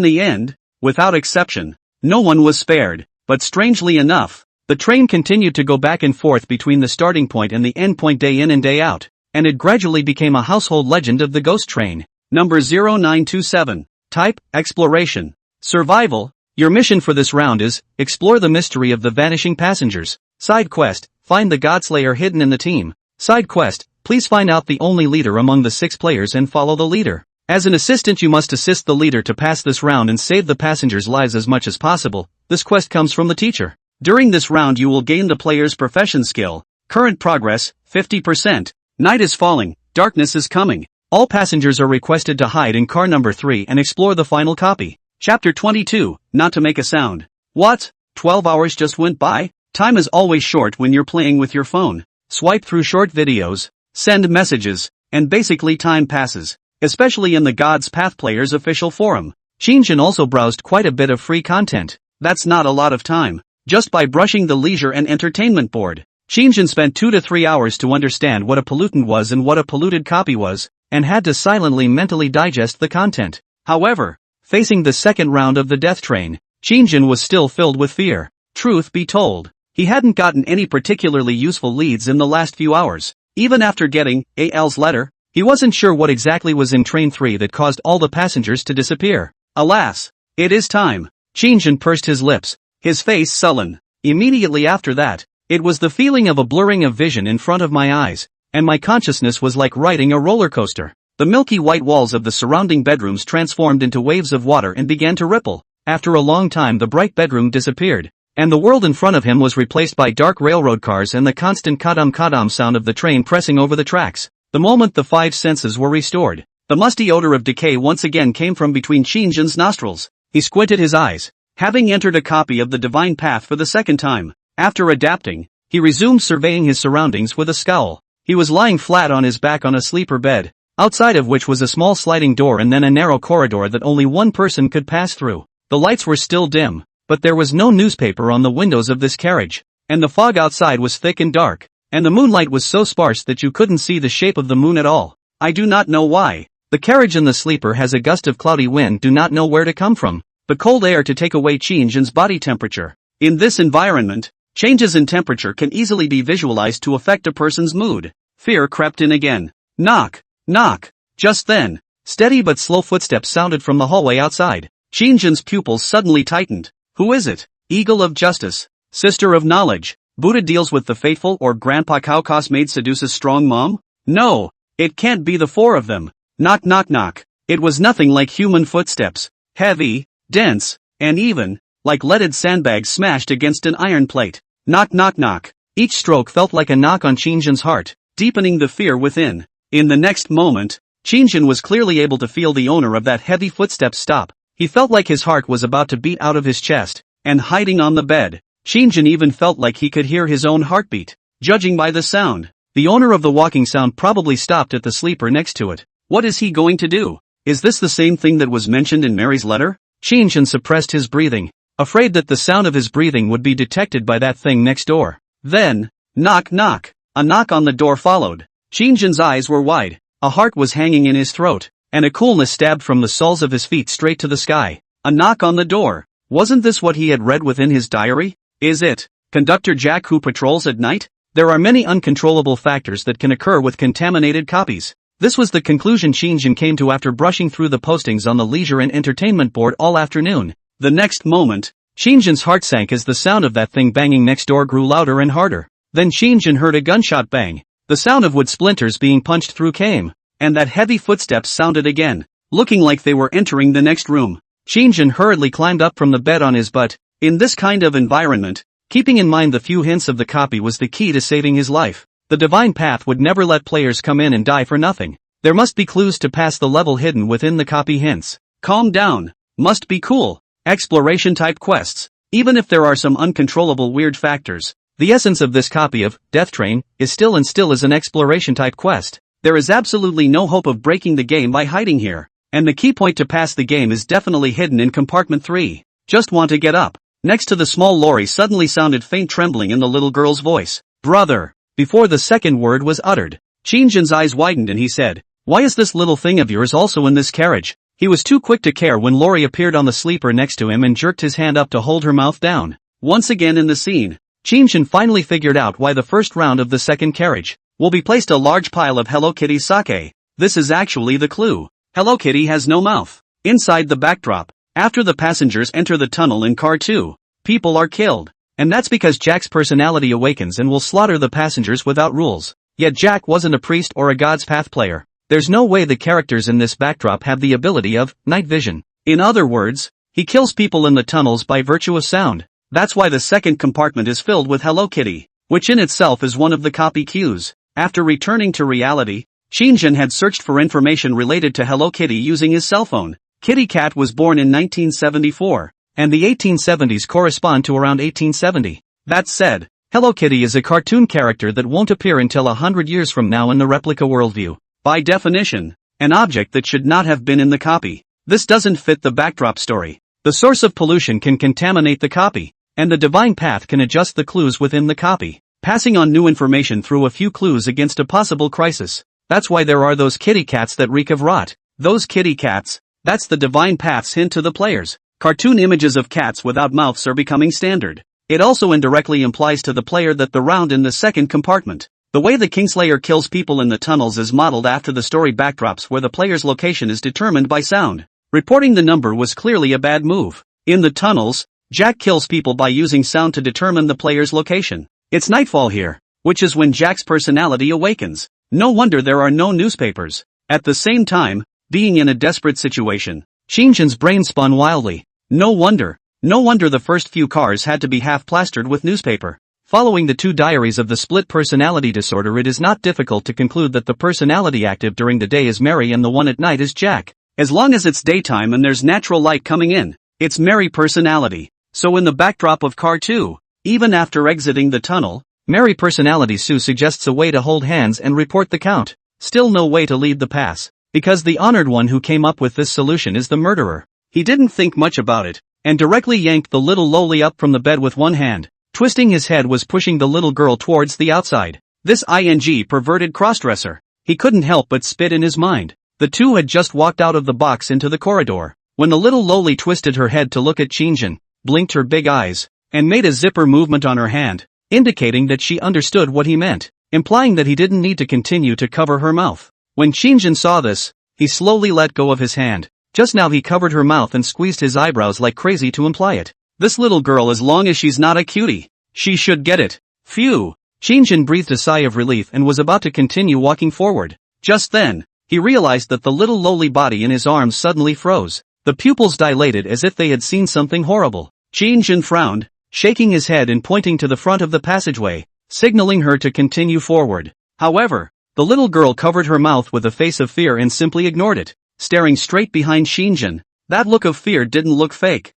[SPEAKER 1] the end, without exception, no one was spared. But strangely enough, the train continued to go back and forth between the starting point and the end point day in and day out, and it gradually became a household legend of the ghost train. Number 0927. Type, Exploration. Survival. Your mission for this round is, explore the mystery of the vanishing passengers. Side quest, find the Godslayer hidden in the team. Side quest, please find out the only leader among the 6 players and follow the leader. As an assistant you must assist the leader to pass this round and save the passengers' lives as much as possible. This quest comes from the teacher. During this round you will gain the player's profession skill. Current progress, 50%. Night is falling, darkness is coming. All passengers are requested to hide in car number 3 and explore the final copy. Chapter 22, Not to Make a Sound. What? 12 hours just went by? Time is always short when you're playing with your phone. Swipe through short videos, send messages, and basically time passes. Especially in the God's Path players official forum. Qin Shang also browsed quite a bit of free content. That's not a lot of time. Just by brushing the leisure and entertainment board, Qin Shang spent 2 to 3 hours to understand what a pollutant was and what a polluted copy was, and had to silently mentally digest the content. However, facing the second round of the Death Train, Qin Shang was still filled with fear. Truth be told, he hadn't gotten any particularly useful leads in the last few hours. Even after getting Al's letter, he wasn't sure what exactly was in Train 3 that caused all the passengers to disappear. Alas, it is time. Qin Shang pursed his lips, his face sullen. Immediately after that, it was the feeling of a blurring of vision in front of my eyes, and my consciousness was like riding a roller coaster. The milky white walls of the surrounding bedrooms transformed into waves of water and began to ripple. After a long time the bright bedroom disappeared, and the world in front of him was replaced by dark railroad cars and the constant kadam-kadam sound of the train pressing over the tracks. The moment the 5 senses were restored, the musty odor of decay once again came from between Qin Shang's nostrils. He squinted his eyes. Having entered a copy of the Divine Path for the second time, after adapting, he resumed surveying his surroundings with a scowl. He was lying flat on his back on a sleeper bed, outside of which was a small sliding door and then a narrow corridor that only one person could pass through. The lights were still dim, but there was no newspaper on the windows of this carriage, and the fog outside was thick and dark, and the moonlight was so sparse that you couldn't see the shape of the moon at all. I do not know why. The carriage in the sleeper has a gust of cloudy wind, do not know where to come from, but cold air to take away Qin Shang's body temperature. In this environment, Changes in temperature can easily be visualized to affect a person's mood. Fear crept in again. Knock, knock. Just then, steady but slow footsteps sounded from the hallway outside. Qin pupils suddenly tightened. Who is it? Eagle of Justice. Sister of Knowledge. Buddha deals with the faithful, or Grandpa Kaukas maid seduces strong mom? No, it can't be the four of them. Knock knock knock. It was nothing like human footsteps. Heavy, dense, and even, like leaded sandbags smashed against an iron plate. Knock knock knock. Each stroke felt like a knock on Qin's heart, deepening the fear within. In the next moment, Qin was clearly able to feel the owner of that heavy footsteps stop. He felt like his heart was about to beat out of his chest, and hiding on the bed, Qin even felt like he could hear his own heartbeat. Judging by the sound, the owner of the walking sound probably stopped at the sleeper next to it. What is he going to do? Is this the same thing that was mentioned in Mary's letter? Qin suppressed his breathing, afraid that the sound of his breathing would be detected by that thing next door. Then, knock knock. A knock on the door followed. Qin's eyes were wide, a heart was hanging in his throat, and a coolness stabbed from the soles of his feet straight to the sky. A knock on the door. Wasn't this what he had read within his diary? Is it Conductor Jack who patrols at night? There are many uncontrollable factors that can occur with contaminated copies. This was the conclusion Qin came to after brushing through the postings on the leisure and entertainment board all afternoon. The next moment, Qin's heart sank as the sound of that thing banging next door grew louder and harder. Then Qin heard a gunshot bang. The sound of wood splinters being punched through came, and that heavy footsteps sounded again, looking like they were entering the next room. Qin hurriedly climbed up from the bed on his butt. In this kind of environment, keeping in mind the few hints of the copy was the key to saving his life. The divine path would never let players come in and die for nothing. There must be clues to pass the level hidden within the copy hints. Calm down. Must be cool. Exploration type quests. Even if there are some uncontrollable weird factors, the essence of this copy of Death Train is still an exploration type quest. There is absolutely no hope of breaking the game by hiding here, and the key point to pass the game is definitely hidden in compartment 3. Just want to get up. Next to the small lorry suddenly sounded faint trembling in the little girl's voice. Brother. Before the second word was uttered, Qin's eyes widened and he said, why is this little thing of yours also in this carriage? He was too quick to care when Lori appeared on the sleeper next to him and jerked his hand up to hold her mouth down. Once again in the scene, Qin finally figured out why the first round of the second carriage will be placed a large pile of Hello Kitty sake. This is actually the clue. Hello Kitty has no mouth. Inside the backdrop, after the passengers enter the tunnel in car 2, people are killed. And that's because Jack's personality awakens and will slaughter the passengers without rules. Yet Jack wasn't a priest or a God's Path player. There's no way the characters in this backdrop have the ability of night vision. In other words, he kills people in the tunnels by virtue of sound. That's why the second compartment is filled with Hello Kitty, which in itself is one of the copy cues. After returning to reality, Qin had searched for information related to Hello Kitty using his cell phone. Kitty Cat was born in 1974, and the 1870s correspond to around 1870. That said, Hello Kitty is a cartoon character that won't appear until 100 years from now in the replica worldview. By definition, an object that should not have been in the copy. This doesn't fit the backdrop story. The source of pollution can contaminate the copy, and the divine path can adjust the clues within the copy, passing on new information through a few clues against a possible crisis. That's why there are those kitty cats that reek of rot. Those kitty cats, that's the divine path's hint to the players. Cartoon images of cats without mouths are becoming standard. It also indirectly implies to the player that the round in the second compartment, the way the Kingslayer kills people in the tunnels is modeled after the story backdrops where the player's location is determined by sound. Reporting the number was clearly a bad move. In the tunnels, Jack kills people by using sound to determine the player's location. It's nightfall here, which is when Jack's personality awakens. No wonder there are no newspapers. At the same time, being in a desperate situation, Qin's brain spun wildly. No wonder the first few cars had to be half plastered with newspaper. Following the two diaries of the split personality disorder, it is not difficult to conclude that the personality active during the day is Mary and the one at night is Jack. As long as it's daytime and there's natural light coming in, it's Mary personality. So in the backdrop of car 2, even after exiting the tunnel, Mary personality Sue suggests a way to hold hands and report the count. Still no way to lead the pass, because the honored one who came up with this solution is the murderer. He didn't think much about it, and directly yanked the little lowly up from the bed with one hand. Twisting his head was pushing the little girl towards the outside. This perverted crossdresser. He couldn't help but spit in his mind. The two had just walked out of the box into the corridor, when the little lowly twisted her head to look at Qin, blinked her big eyes, and made a zipper movement on her hand, indicating that she understood what he meant, implying that he didn't need to continue to cover her mouth. When Qin saw this, he slowly let go of his hand. Just now he covered her mouth and squeezed his eyebrows like crazy to imply it. This little girl, as long as she's not a cutie, she should get it. Phew! Qin breathed a sigh of relief and was about to continue walking forward. Just then, he realized that the little lowly body in his arms suddenly froze. The pupils dilated as if they had seen something horrible. Qin frowned, shaking his head and pointing to the front of the passageway, signaling her to continue forward. However, the little girl covered her mouth with a face of fear and simply ignored it, staring straight behind Qin. That look of fear didn't look fake.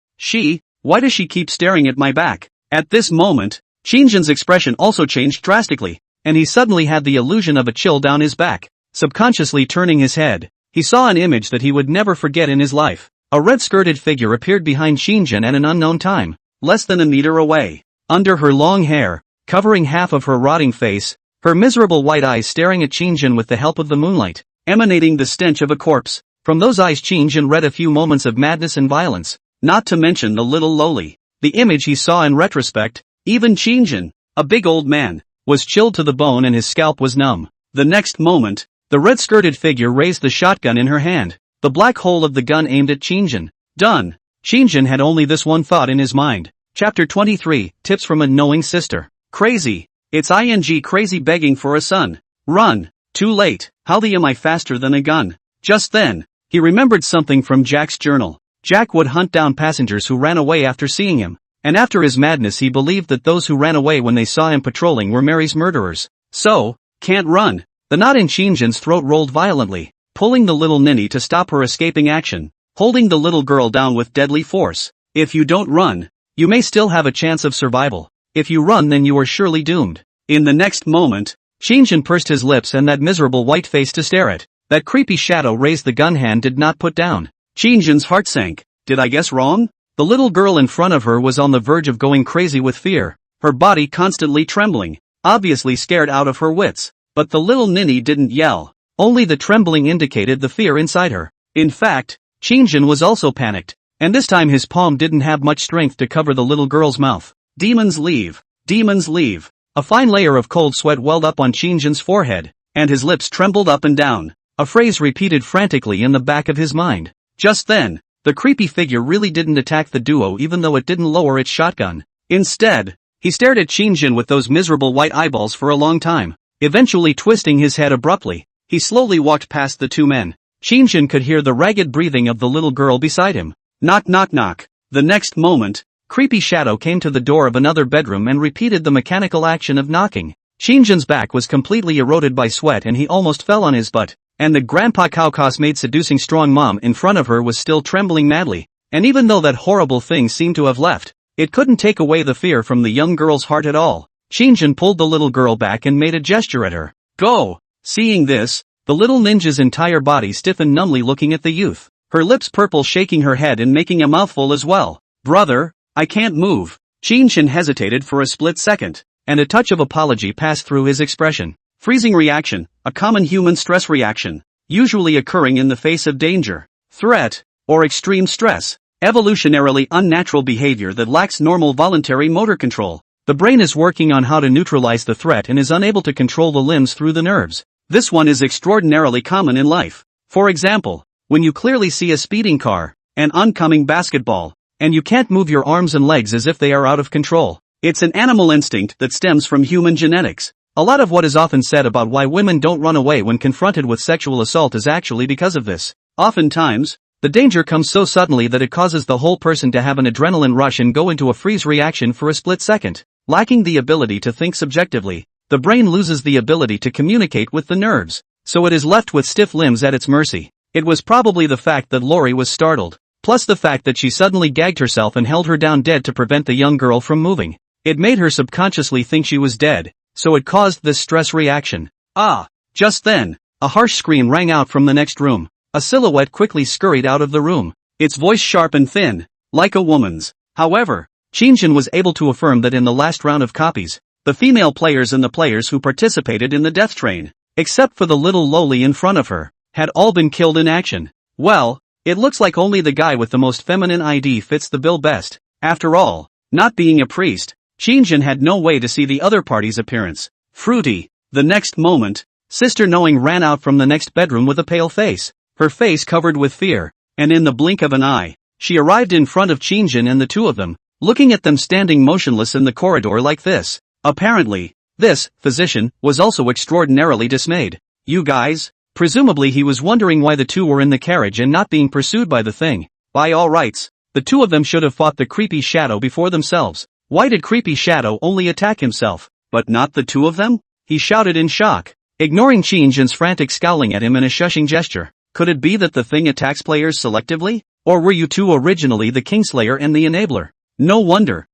[SPEAKER 1] Why does she keep staring at my back? At this moment, Qin's expression also changed drastically, and he suddenly had the illusion of a chill down his back. Subconsciously turning his head, he saw an image that he would never forget in his life. A red-skirted figure appeared behind Qin at an unknown time, less than a meter away. Under her long hair, covering half of her rotting face, her miserable white eyes staring at Qin with the help of the moonlight, emanating the stench of a corpse. From those eyes Qin read a few moments of madness and violence, not to mention the little lowly. The image he saw in retrospect, even Qin, a big old man, was chilled to the bone and his scalp was numb. The next moment, the red-skirted figure raised the shotgun in her hand, the black hole of the gun aimed at Qin. Done. Qin had only this one thought in his mind. Chapter 23, Tips from a Knowing Sister. Crazy. It's crazy begging for a son. Run. Too late. How am I faster than a gun? Just then, he remembered something from Jack's journal. Jack would hunt down passengers who ran away after seeing him, and after his madness he believed that those who ran away when they saw him patrolling were Mary's murderers. So, can't run. The knot in Qin's throat rolled violently, pulling the little ninny to stop her escaping action, holding the little girl down with deadly force. If you don't run, you may still have a chance of survival. If you run, then you are surely doomed. In the next moment, Qin pursed his lips and that miserable white face to stare at. That creepy shadow raised the gun hand did not put down. Qin's heart sank. Did I guess wrong? The little girl in front of her was on the verge of going crazy with fear, her body constantly trembling, obviously scared out of her wits. But the little ninny didn't yell. Only the trembling indicated the fear inside her. In fact, Qin was also panicked, and this time his palm didn't have much strength to cover the little girl's mouth. Demons leave. Demons leave. A fine layer of cold sweat welled up on Qin's forehead, and his lips trembled up and down, a phrase repeated frantically in the back of his mind. Just then, the creepy figure really didn't attack the duo even though it didn't lower its shotgun. Instead, he stared at Qin with those miserable white eyeballs for a long time. Eventually twisting his head abruptly, he slowly walked past the two men. Qin could hear the ragged breathing of the little girl beside him. Knock knock knock. The next moment, creepy shadow came to the door of another bedroom and repeated the mechanical action of knocking. Qin's back was completely eroded by sweat and he almost fell on his butt, and the grandpa cowcos maid seducing strong mom in front of her was still trembling madly, and even though that horrible thing seemed to have left, it couldn't take away the fear from the young girl's heart at all. Qin pulled the little girl back and made a gesture at her. Go! Seeing this, the little ninja's entire body stiffened numbly looking at the youth, her lips purple, shaking her head and making a mouthful as well. Brother, I can't move. Qin hesitated for a split second, and a touch of apology passed through his expression. Freezing reaction, a common human stress reaction, usually occurring in the face of danger, threat, or extreme stress. Evolutionarily unnatural behavior that lacks normal voluntary motor control. The brain is working on how to neutralize the threat and is unable to control the limbs through the nerves. This one is extraordinarily common in life. For example, when you clearly see a speeding car, an oncoming basketball, and you can't move your arms and legs as if they are out of control. It's an animal instinct that stems from human genetics. A lot of what is often said about why women don't run away when confronted with sexual assault is actually because of this. Oftentimes, the danger comes so suddenly that it causes the whole person to have an adrenaline rush and go into a freeze reaction for a split second. Lacking the ability to think subjectively, the brain loses the ability to communicate with the nerves, so it is left with stiff limbs at its mercy. It was probably the fact that Lori was startled, plus the fact that she suddenly gagged herself and held her down dead to prevent the young girl from moving. It made her subconsciously think she was dead, so it caused this stress reaction. Just then, a harsh scream rang out from the next room. A silhouette quickly scurried out of the room, its voice sharp and thin, like a woman's. However, Qin was able to affirm that in the last round of copies, the female players and the players who participated in the death train, except for the little lowly in front of her, had all been killed in action. Well, it looks like only the guy with the most feminine ID fits the bill best. After all, Not being a priest, Qin had no way to see the other party's appearance. Fruity. The next moment, Sister Knowing ran out from the next bedroom with a pale face, her face covered with fear, and in the blink of an eye, she arrived in front of Qin and the two of them, looking at them standing motionless in the corridor like this. Apparently, this physician was also extraordinarily dismayed. You guys? Presumably he was wondering why the two were in the carriage and not being pursued by the thing. By all rights, the two of them should have fought the creepy shadow before themselves. Why did creepy shadow only attack himself, but not the two of them? He shouted in shock, ignoring Qin's frantic scowling at him in a shushing gesture. Could it be that the thing attacks players selectively? Or were you two originally the Kingslayer and the Enabler? No wonder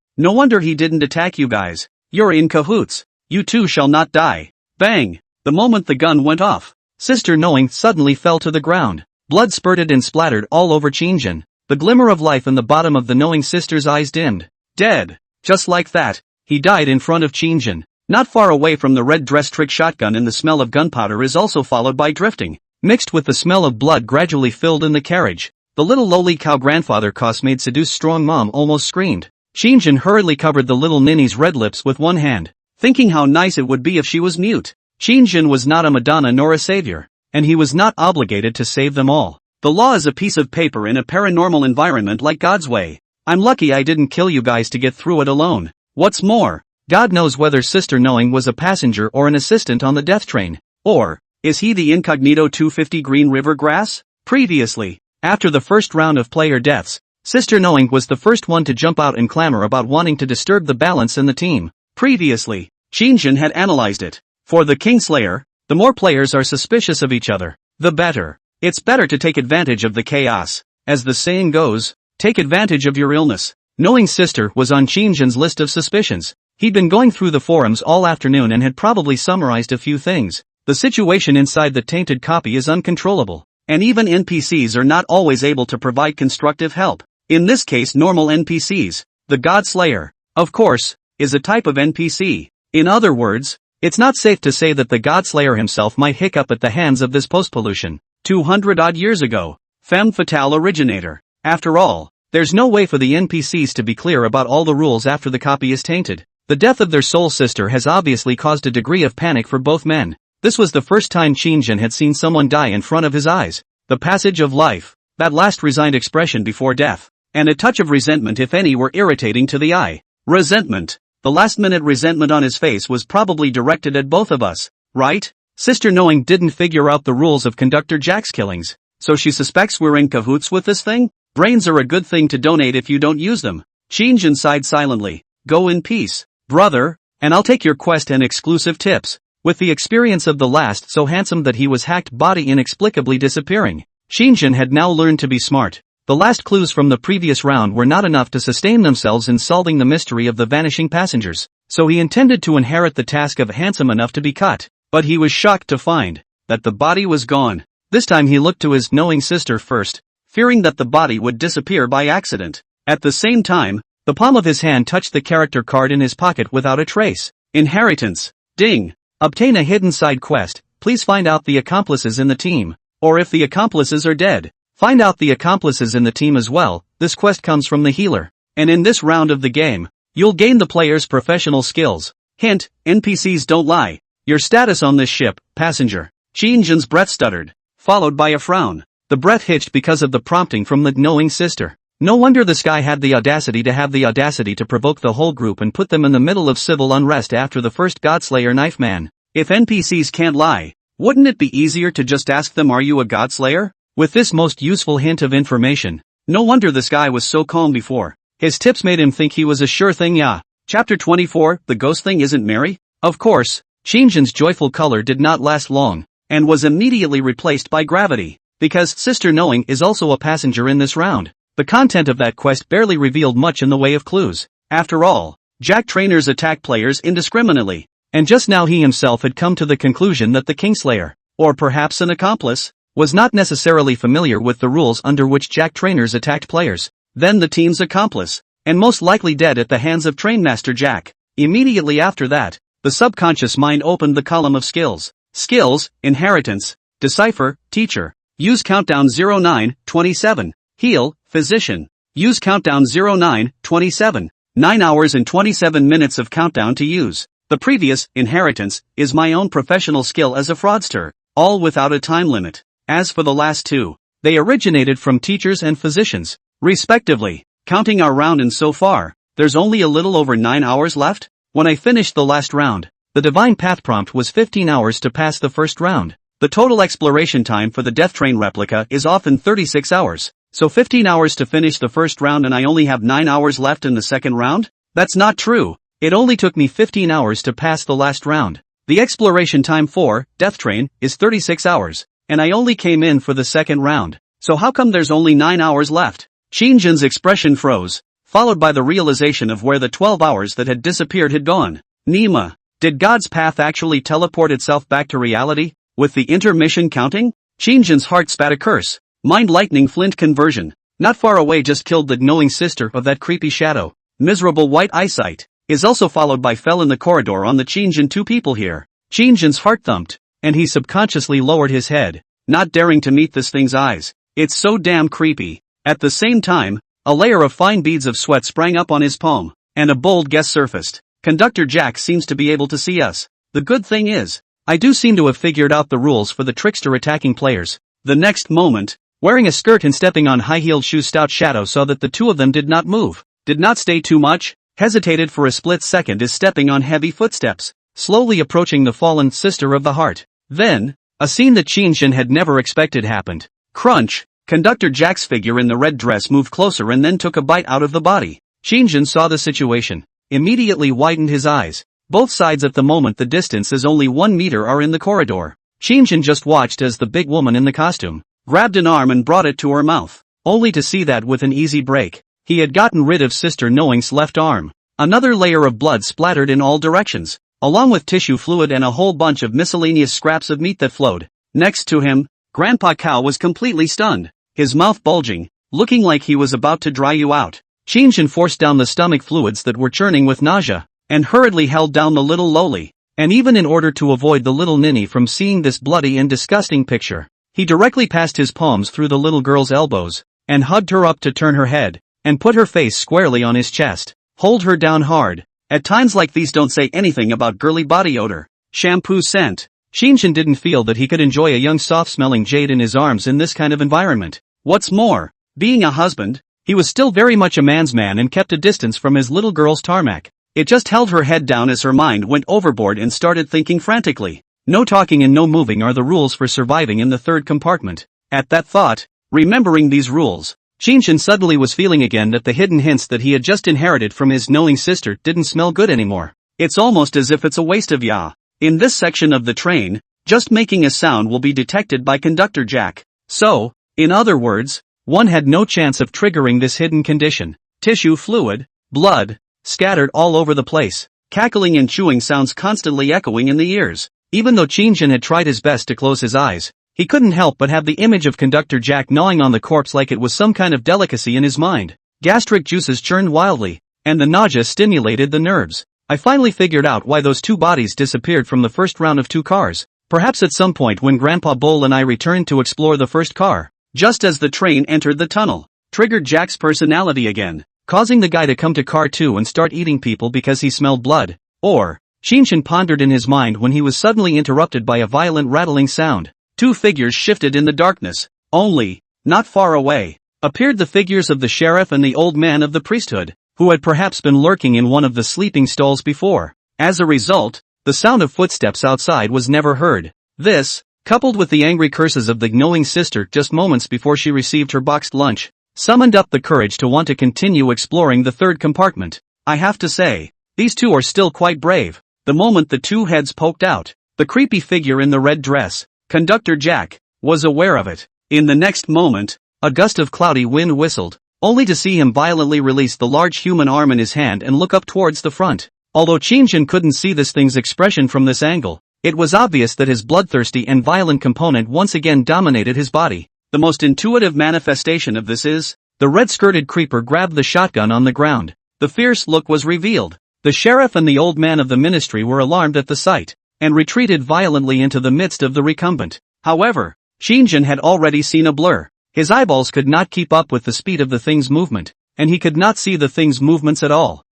[SPEAKER 1] he didn't attack you guys. You're in cahoots. You two shall not die. Bang! The moment the gun went off, Sister Knowing suddenly fell to the ground. Blood spurted and splattered all over Qin. The glimmer of life in the bottom of the Knowing Sister's eyes dimmed. Dead. Just like that, he died in front of Qin. Not far away from the red dress trick shotgun, and the smell of gunpowder is also followed by drifting, mixed with the smell of blood gradually filled in the carriage. The little lowly cow grandfather made seduced strong mom almost screamed. Qin hurriedly covered the little ninny's red lips with one hand, thinking how nice it would be if she was mute. Qin was not a Madonna nor a savior, and he was not obligated to save them all. The law is a piece of paper in a paranormal environment like God's way. I'm lucky I didn't kill you guys to get through it alone. What's more, God knows whether Sister Knowing was a passenger or an assistant on the death train. Or, is he the incognito 250 Green River Grass? Previously, after the first round of player deaths, Sister Knowing was the first one to jump out and clamor about wanting to disturb the balance in the team. Previously, Qin had analyzed it. For the Kingslayer, the more players are suspicious of each other, the better. It's better to take advantage of the chaos. As the saying goes, take advantage of your illness. Knowing Sister was on Qin's list of suspicions. He'd been going through the forums all afternoon and had probably summarized a few things. The situation inside the tainted copy is uncontrollable, and even NPCs are not always able to provide constructive help. In this case, normal NPCs, the God Slayer, of course, is a type of NPC. In other words, it's not safe to say that the God Slayer himself might hiccup at the hands of this post-pollution. 200-odd years ago, femme fatale originator. After all, there's no way for the NPCs to be clear about all the rules after the copy is tainted. The death of their soul sister has obviously caused a degree of panic for both men. This was the first time Qin had seen someone die in front of his eyes. The passage of life, that last resigned expression before death, and a touch of resentment if any were irritating to the eye. Resentment. The last-minute resentment on his face was probably directed at both of us, right? Sister Knowing didn't figure out the rules of Conductor Jack's killings, so she suspects we're in cahoots with this thing? Brains are a good thing to donate if you don't use them. Qin sighed silently. Go in peace, brother, and I'll take your quest and exclusive tips. With the experience of the last so handsome that he was hacked body inexplicably disappearing, Qin had now learned to be smart. The last clues from the previous round were not enough to sustain themselves in solving the mystery of the vanishing passengers, so he intended to inherit the task of handsome enough to be cut, but he was shocked to find that the body was gone. This time he looked to his knowing sister first, fearing that the body would disappear by accident. At the same time, the palm of his hand touched the character card in his pocket without a trace. Inheritance. Ding. Obtain a hidden side quest. Please find out the accomplices in the team. Or if the accomplices are dead, find out the accomplices in the team as well. This quest comes from the healer. And in this round of the game, you'll gain the player's professional skills. Hint, NPCs don't lie. Your status on this ship, passenger. Qin's breath stuttered, followed by a frown. The breath hitched because of the prompting from the knowing sister. No wonder this guy had the audacity to provoke the whole group and put them in the middle of civil unrest after the first Godslayer knife man. If NPCs can't lie, wouldn't it be easier to just ask them, are you a Godslayer? With this most useful hint of information, no wonder this guy was so calm before. His tips made him think he was a sure thing. Yeah. Chapter 24, the ghost thing isn't Mary? Of course, Qin's joyful color did not last long, and was immediately replaced by gravity, because Sister Knowing is also a passenger in this round. The content of that quest barely revealed much in the way of clues. After all, Jack trainers attack players indiscriminately, and just now he himself had come to the conclusion that the Kingslayer, or perhaps an accomplice, was not necessarily familiar with the rules under which Jack trainers attacked players. Then the team's accomplice, and most likely dead at the hands of Trainmaster Jack. Immediately after that, the subconscious mind opened the column of skills. Skills, inheritance, decipher, teacher, use countdown 09, 27, heal, physician, use countdown 09, 27, 9 hours and 27 minutes of countdown to use. The previous, inheritance, is my own professional skill as a fraudster, all without a time limit. As for the last two, they originated from teachers and physicians, respectively. Counting our round and so far, there's only a little over 9 hours left. When I finished the last round, the divine path prompt was 15 hours to pass the first round. The total exploration time for the Death Train replica is often 36 hours, so 15 hours to finish the first round and I only have 9 hours left in the second round? That's not true. It only took me 15 hours to pass the last round. The exploration time for Death Train is 36 hours, and I only came in for the second round. So how come there's only 9 hours left? Qin expression froze, followed by the realization of where the 12 hours that had disappeared had gone. Nima, did God's path actually teleport itself back to reality, with the intermission counting? Qin's heart spat a curse. Mind lightning flint conversion. Not far away just killed the knowing sister of that creepy shadow. Miserable white eyesight. Is also followed by fell in the corridor on the Qin 2 people here. Qin's heart thumped, and he subconsciously lowered his head, not daring to meet this thing's eyes. It's so damn creepy. At the same time, a layer of fine beads of sweat sprang up on his palm, and a bold guess surfaced. Conductor Jack seems to be able to see us. The good thing is, I do seem to have figured out the rules for the trickster attacking players. The next moment, wearing a skirt and stepping on high-heeled shoes, Stout Shadow saw that the two of them did not move, did not stay too much, hesitated for a split second as stepping on heavy footsteps, slowly approaching the fallen sister of the heart. Then, a scene that Qin had never expected happened. Crunch! Conductor Jack's figure in the red dress moved closer and then took a bite out of the body. Qin saw the situation, immediately widened his eyes. Both sides at the moment the distance is only 1 meter are in the corridor. Qin just watched as the big woman in the costume grabbed an arm and brought it to her mouth, only to see that with an easy break, he had gotten rid of Sister Knowing's left arm. Another layer of blood splattered in all directions, along with tissue fluid and a whole bunch of miscellaneous scraps of meat that flowed. Next to him, Grandpa Cow was completely stunned, his mouth bulging, looking like he was about to dry you out. Qin forced down the stomach fluids that were churning with nausea, and hurriedly held down the little lowly, and even in order to avoid the little ninny from seeing this bloody and disgusting picture, he directly passed his palms through the little girl's elbows, and hugged her up to turn her head, and put her face squarely on his chest. Hold her down hard. At times like these don't say anything about girly body odor. Shampoo scent. Qin didn't feel that he could enjoy a young soft-smelling jade in his arms in this kind of environment. What's more, being a husband, he was still very much a man's man and kept a distance from his little girl's tarmac. It just held her head down as her mind went overboard and started thinking frantically. No talking and no moving are the rules for surviving in the third compartment. At that thought, remembering these rules, Qin suddenly was feeling again that the hidden hints that he had just inherited from his knowing sister didn't smell good anymore. It's almost as if it's a waste of ya. In this section of the train, just making a sound will be detected by Conductor Jack. So, in other words, one had no chance of triggering this hidden condition. Tissue fluid, blood, scattered all over the place, cackling and chewing sounds constantly echoing in the ears. Even though Qin had tried his best to close his eyes, he couldn't help but have the image of Conductor Jack gnawing on the corpse like it was some kind of delicacy in his mind. Gastric juices churned wildly, and the nausea stimulated the nerves. I finally figured out why those two bodies disappeared from the first round of 2 cars. Perhaps at some point when Grandpa Bull and I returned to explore the first car, just as the train entered the tunnel, triggered Jack's personality again, causing the guy to come to car 2 and start eating people because he smelled blood. Or, Qin pondered in his mind when he was suddenly interrupted by a violent rattling sound. 2 figures shifted in the darkness. Only, not far away, appeared the figures of the sheriff and the old man of the priesthood, who had perhaps been lurking in one of the sleeping stalls before. As a result, the sound of footsteps outside was never heard. This, coupled with the angry curses of the knowing sister just moments before she received her boxed lunch, summoned up the courage to want to continue exploring the third compartment. I have to say, these two are still quite brave. The moment the 2 heads poked out, the creepy figure in the red dress, Conductor Jack, was aware of it. In the next moment, a gust of cloudy wind whistled, only to see him violently release the large human arm in his hand and look up towards the front. Although Qin couldn't see this thing's expression from this angle, it was obvious that his bloodthirsty and violent component once again dominated his body. The most intuitive manifestation of this is, the red-skirted creeper grabbed the shotgun on the ground. The fierce look was revealed. The sheriff and the old man of the ministry were alarmed at the sight, and retreated violently into the midst of the recumbent. However, Qin had already seen a blur. His eyeballs could not keep up with the speed of the thing's movement, and he could not see the thing's movements at all.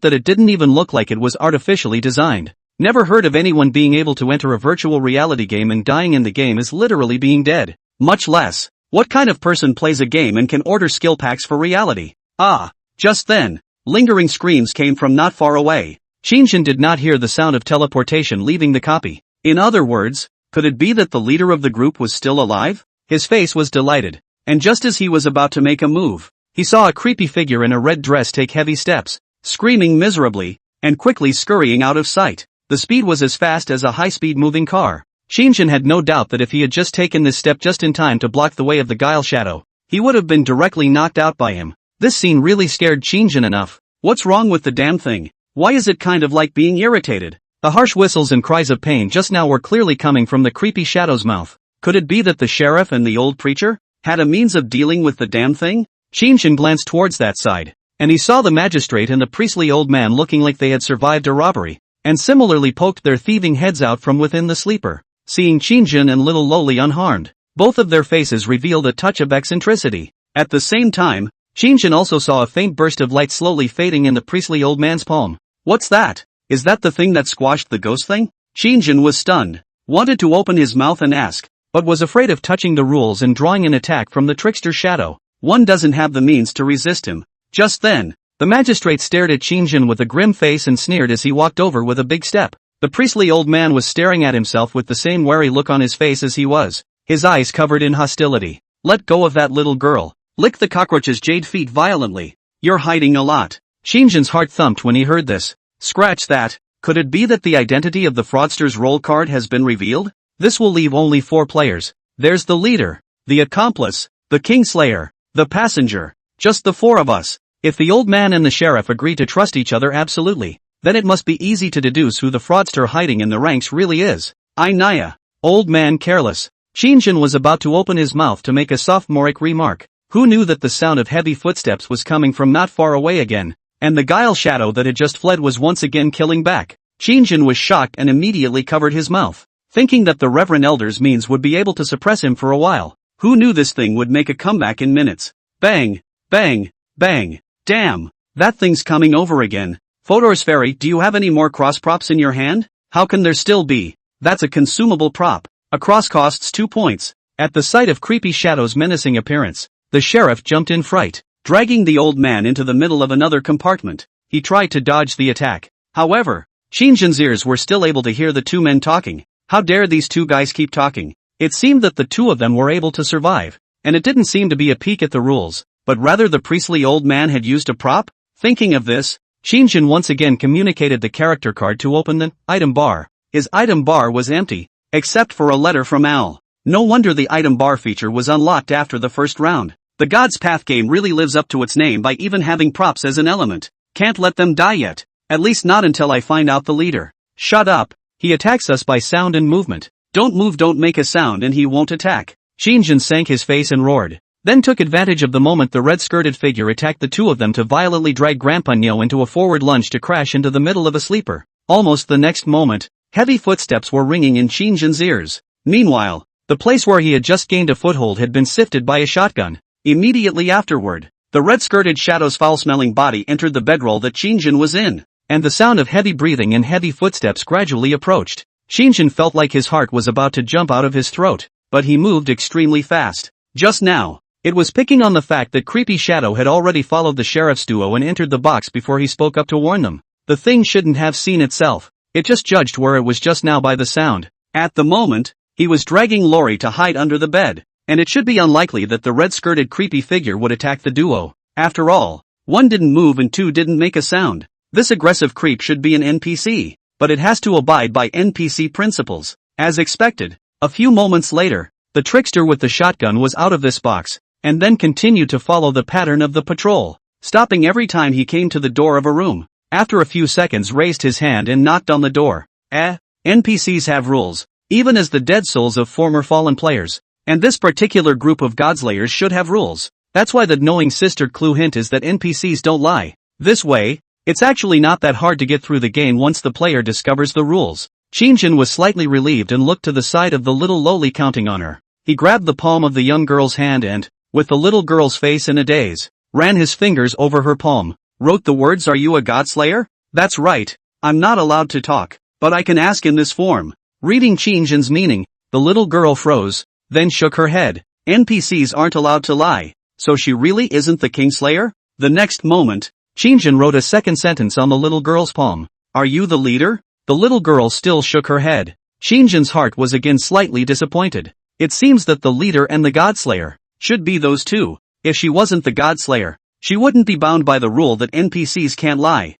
[SPEAKER 1] doubt that it didn't even look like it was artificially designed. Never heard of anyone being able to enter a virtual reality game and dying in the game is literally being dead. Much less, what kind of person plays a game and can order skill packs for reality? Ah! Just then, lingering screams came from not far away. Qin did not hear the sound of teleportation leaving the copy. In other words, could it be that the leader of the group was still alive? His face was delighted, and just as he was about to make a move, he saw a creepy figure in a red dress take heavy steps, screaming miserably, and quickly scurrying out of sight. The speed was as fast as a high-speed moving car. Qin had no doubt that if he had just taken this step just in time to block the way of the Guile Shadow, he would have been directly knocked out by him. This scene really scared Qin enough. What's wrong with the damn thing? Why is it kind of like being irritated? The harsh whistles and cries of pain just now were clearly coming from the creepy shadow's mouth. Could it be that the sheriff and the old preacher had a means of dealing with the damn thing? Qin glanced towards that side, and he saw the magistrate and the priestly old man looking like they had survived a robbery, and similarly poked their thieving heads out from within the sleeper. Seeing Qin and little Loli unharmed, both of their faces revealed a touch of eccentricity. At the same time, Qin also saw a faint burst of light slowly fading in the priestly old man's palm. What's that? Is that the thing that squashed the ghost thing? Qin was stunned, wanted to open his mouth and ask, but was afraid of touching the rules and drawing an attack from the trickster shadow. One doesn't have the means to resist him. Just then, the magistrate stared at Qin with a grim face and sneered as he walked over with a big step. The priestly old man was staring at himself with the same wary look on his face as he was, his eyes covered in hostility. Let go of that little girl. Lick the cockroach's jade feet violently. You're hiding a lot. Qin's heart thumped when he heard this. Scratch that. Could it be that the identity of the fraudster's roll card has been revealed? This will leave only 4 players. There's the leader, the accomplice, the kingslayer, the passenger. Just the 4 of us. If the old man and the sheriff agree to trust each other absolutely, then it must be easy to deduce who the fraudster hiding in the ranks really is. Naya. Old man careless. Qin was about to open his mouth to make a sophomoric remark. Who knew that the sound of heavy footsteps was coming from not far away again, and the Guile Shadow that had just fled was once again killing back. Qin was shocked and immediately covered his mouth, thinking that the Reverend Elder's means would be able to suppress him for a while. Who knew this thing would make a comeback in minutes? Bang! Bang! Bang! Damn! That thing's coming over again. Fodor's Fairy, do you have any more cross props in your hand? How can there still be? That's a consumable prop. A cross costs 2 points. At the sight of Creepy Shadow's menacing appearance, the sheriff jumped in fright, dragging the old man into the middle of another compartment. He tried to dodge the attack. However, Qin's ears were still able to hear the two men talking. How dare these two guys keep talking? It seemed that the two of them were able to survive, and it didn't seem to be a peek at the rules, but rather the priestly old man had used a prop? Thinking of this, Qin once again communicated the character card to open the item bar. His item bar was empty, except for a letter from Al. No wonder the item bar feature was unlocked after the first round. The God's Path game really lives up to its name by even having props as an element. Can't let them die yet. At least not until I find out the leader. Shut up. He attacks us by sound and movement. Don't move, don't make a sound, and he won't attack. Qin sank his face and roared. Then took advantage of the moment the red-skirted figure attacked the two of them to violently drag Grandpa Nyo into a forward lunge to crash into the middle of a sleeper. Almost the next moment, heavy footsteps were ringing in Qin's ears. Meanwhile, the place where he had just gained a foothold had been sifted by a shotgun. Immediately afterward, the red-skirted Shadow's foul-smelling body entered the bedroll that Qin was in, and the sound of heavy breathing and heavy footsteps gradually approached. Qin felt like his heart was about to jump out of his throat, but he moved extremely fast. Just now, it was picking on the fact that Creepy Shadow had already followed the sheriff's duo and entered the box before he spoke up to warn them. The thing shouldn't have seen itself. It just judged where it was just now by the sound. At the moment, he was dragging Lori to hide under the bed, and it should be unlikely that the red-skirted creepy figure would attack the duo. After all, 1 didn't move and 2 didn't make a sound. This aggressive creep should be an NPC, but it has to abide by NPC principles. As expected, a few moments later, the trickster with the shotgun was out of this box, and then continued to follow the pattern of the patrol, stopping every time he came to the door of a room. After a few seconds raised his hand and knocked on the door. NPCs have rules, even as the dead souls of former fallen players, and this particular group of Godslayers should have rules. That's why the knowing sister clue hint is that NPCs don't lie. This way, it's actually not that hard to get through the game once the player discovers the rules. Qin was slightly relieved and looked to the side of the little lowly counting on her. He grabbed the palm of the young girl's hand and, with the little girl's face in a daze, ran his fingers over her palm, wrote the words, "Are you a Godslayer?" "That's right. I'm not allowed to talk, but I can ask in this form." Reading Qin's meaning, the little girl froze, then shook her head. NPCs aren't allowed to lie, so she really isn't the Kingslayer? The next moment, Qin wrote a second sentence on the little girl's palm. "Are you the leader?" The little girl still shook her head. Qin's heart was again slightly disappointed. It seems that the leader and the Godslayer should be those two. If she wasn't the Godslayer, she wouldn't be bound by the rule that NPCs can't lie.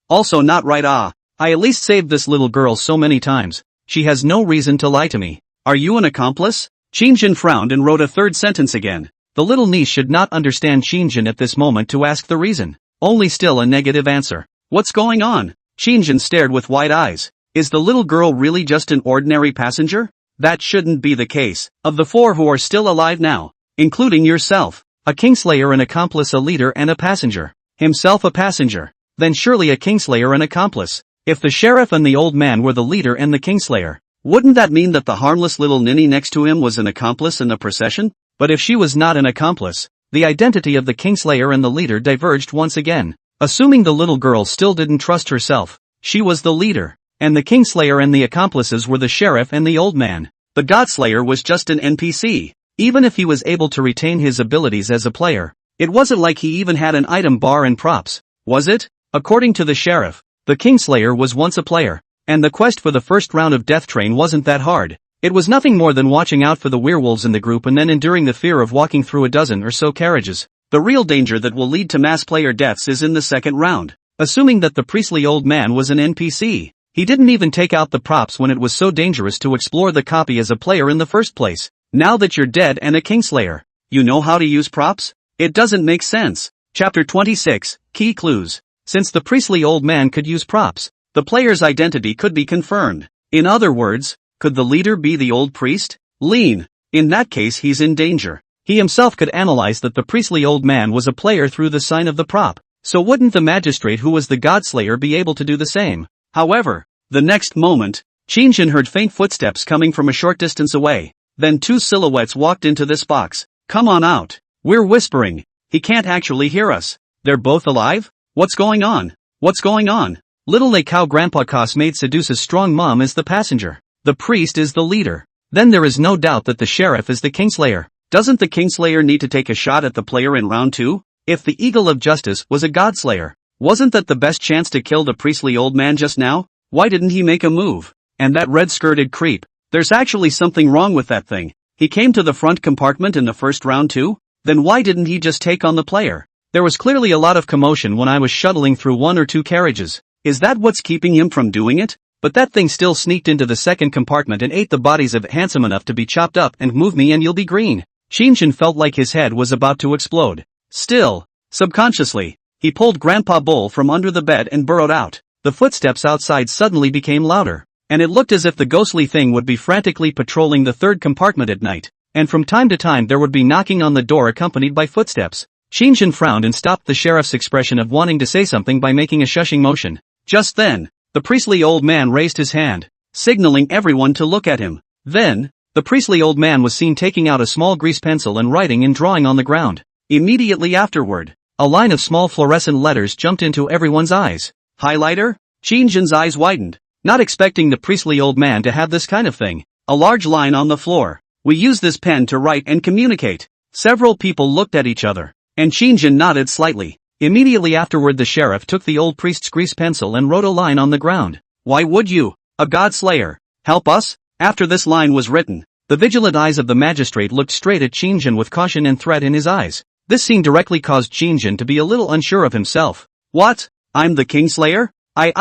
[SPEAKER 1] Also not right. I at least saved this little girl so many times. She has no reason to lie to me. "Are you an accomplice?" Qin frowned and wrote a third sentence again. The little niece should not understand Qin at this moment to ask the reason. Only still a negative answer. What's going on? Qin stared with wide eyes. Is the little girl really just an ordinary passenger? That shouldn't be the case. Of the 4 who are still alive now, including yourself, a Kingslayer, an accomplice, a leader, and a passenger. Himself a passenger. Then surely a Kingslayer, an accomplice. If the sheriff and the old man were the leader and the Kingslayer, wouldn't that mean that the harmless little ninny next to him was an accomplice in the procession? But if she was not an accomplice, the identity of the Kingslayer and the leader diverged once again. Assuming the little girl still didn't trust herself, she was the leader, and the Kingslayer and the accomplices were the sheriff and the old man. The Godslayer was just an NPC. Even if he was able to retain his abilities as a player, it wasn't like he even had an item bar and props, was it? According to the sheriff, the Kingslayer was once a player, and the quest for the first round of Death Train wasn't that hard. It was nothing more than watching out for the werewolves in the group and then enduring the fear of walking through a dozen or so carriages. The real danger that will lead to mass player deaths is in the second round. Assuming that the priestly old man was an NPC, he didn't even take out the props when it was so dangerous to explore the copy as a player in the first place. Now that you're dead and a Kingslayer, you know how to use props? It doesn't make sense. Chapter 26, Key Clues. Since the priestly old man could use props, the player's identity could be confirmed. In other words, could the leader be the old priest? In that case he's in danger. He himself could analyze that the priestly old man was a player through the sign of the prop. So wouldn't the magistrate who was the Godslayer be able to do the same? However, the next moment, Qin Shang heard faint footsteps coming from a short distance away. Then two silhouettes walked into this box. Come on out. We're whispering. He can't actually hear us. They're both alive? What's going on? What's going on? Little Lei Cow Grandpa Cos Maid seduces strong mom as the passenger. The priest is the leader. Then there is no doubt that the sheriff is the Kingslayer. Doesn't the Kingslayer need to take a shot at the player in round 2? If the Eagle of Justice was a Godslayer, wasn't that the best chance to kill the priestly old man just now? Why didn't he make a move? And that red-skirted creep. There's actually something wrong with that thing. He came to the front compartment in the first round too? Then why didn't he just take on the player? There was clearly a lot of commotion when I was shuttling through 1 or 2 carriages. Is that what's keeping him from doing it? But that thing still sneaked into the second compartment and ate the bodies of handsome enough to be chopped up and move me and you'll be green. Qin Shang felt like his head was about to explode. Still, subconsciously, he pulled Grandpa Bull from under the bed and burrowed out. The footsteps outside suddenly became louder, and it looked as if the ghostly thing would be frantically patrolling the third compartment at night, and from time to time there would be knocking on the door accompanied by footsteps. Qin Shang frowned and stopped the sheriff's expression of wanting to say something by making a shushing motion. Just then, the priestly old man raised his hand, signaling everyone to look at him. Then, the priestly old man was seen taking out a small grease pencil and writing and drawing on the ground. Immediately afterward, a line of small fluorescent letters jumped into everyone's eyes. Highlighter? Qin Shang's eyes widened, not expecting the priestly old man to have this kind of thing. A large line on the floor. We use this pen to write and communicate. Several people looked at each other, and Qin Shang nodded slightly. Immediately afterward the sheriff took the old priest's grease pencil and wrote a line on the ground. Why would you, a godslayer, help us? After this line was written, the vigilant eyes of the magistrate looked straight at Qin Shang with caution and threat in his eyes. This scene directly caused Qin Shang to be a little unsure of himself. What? I'm the Kingslayer? I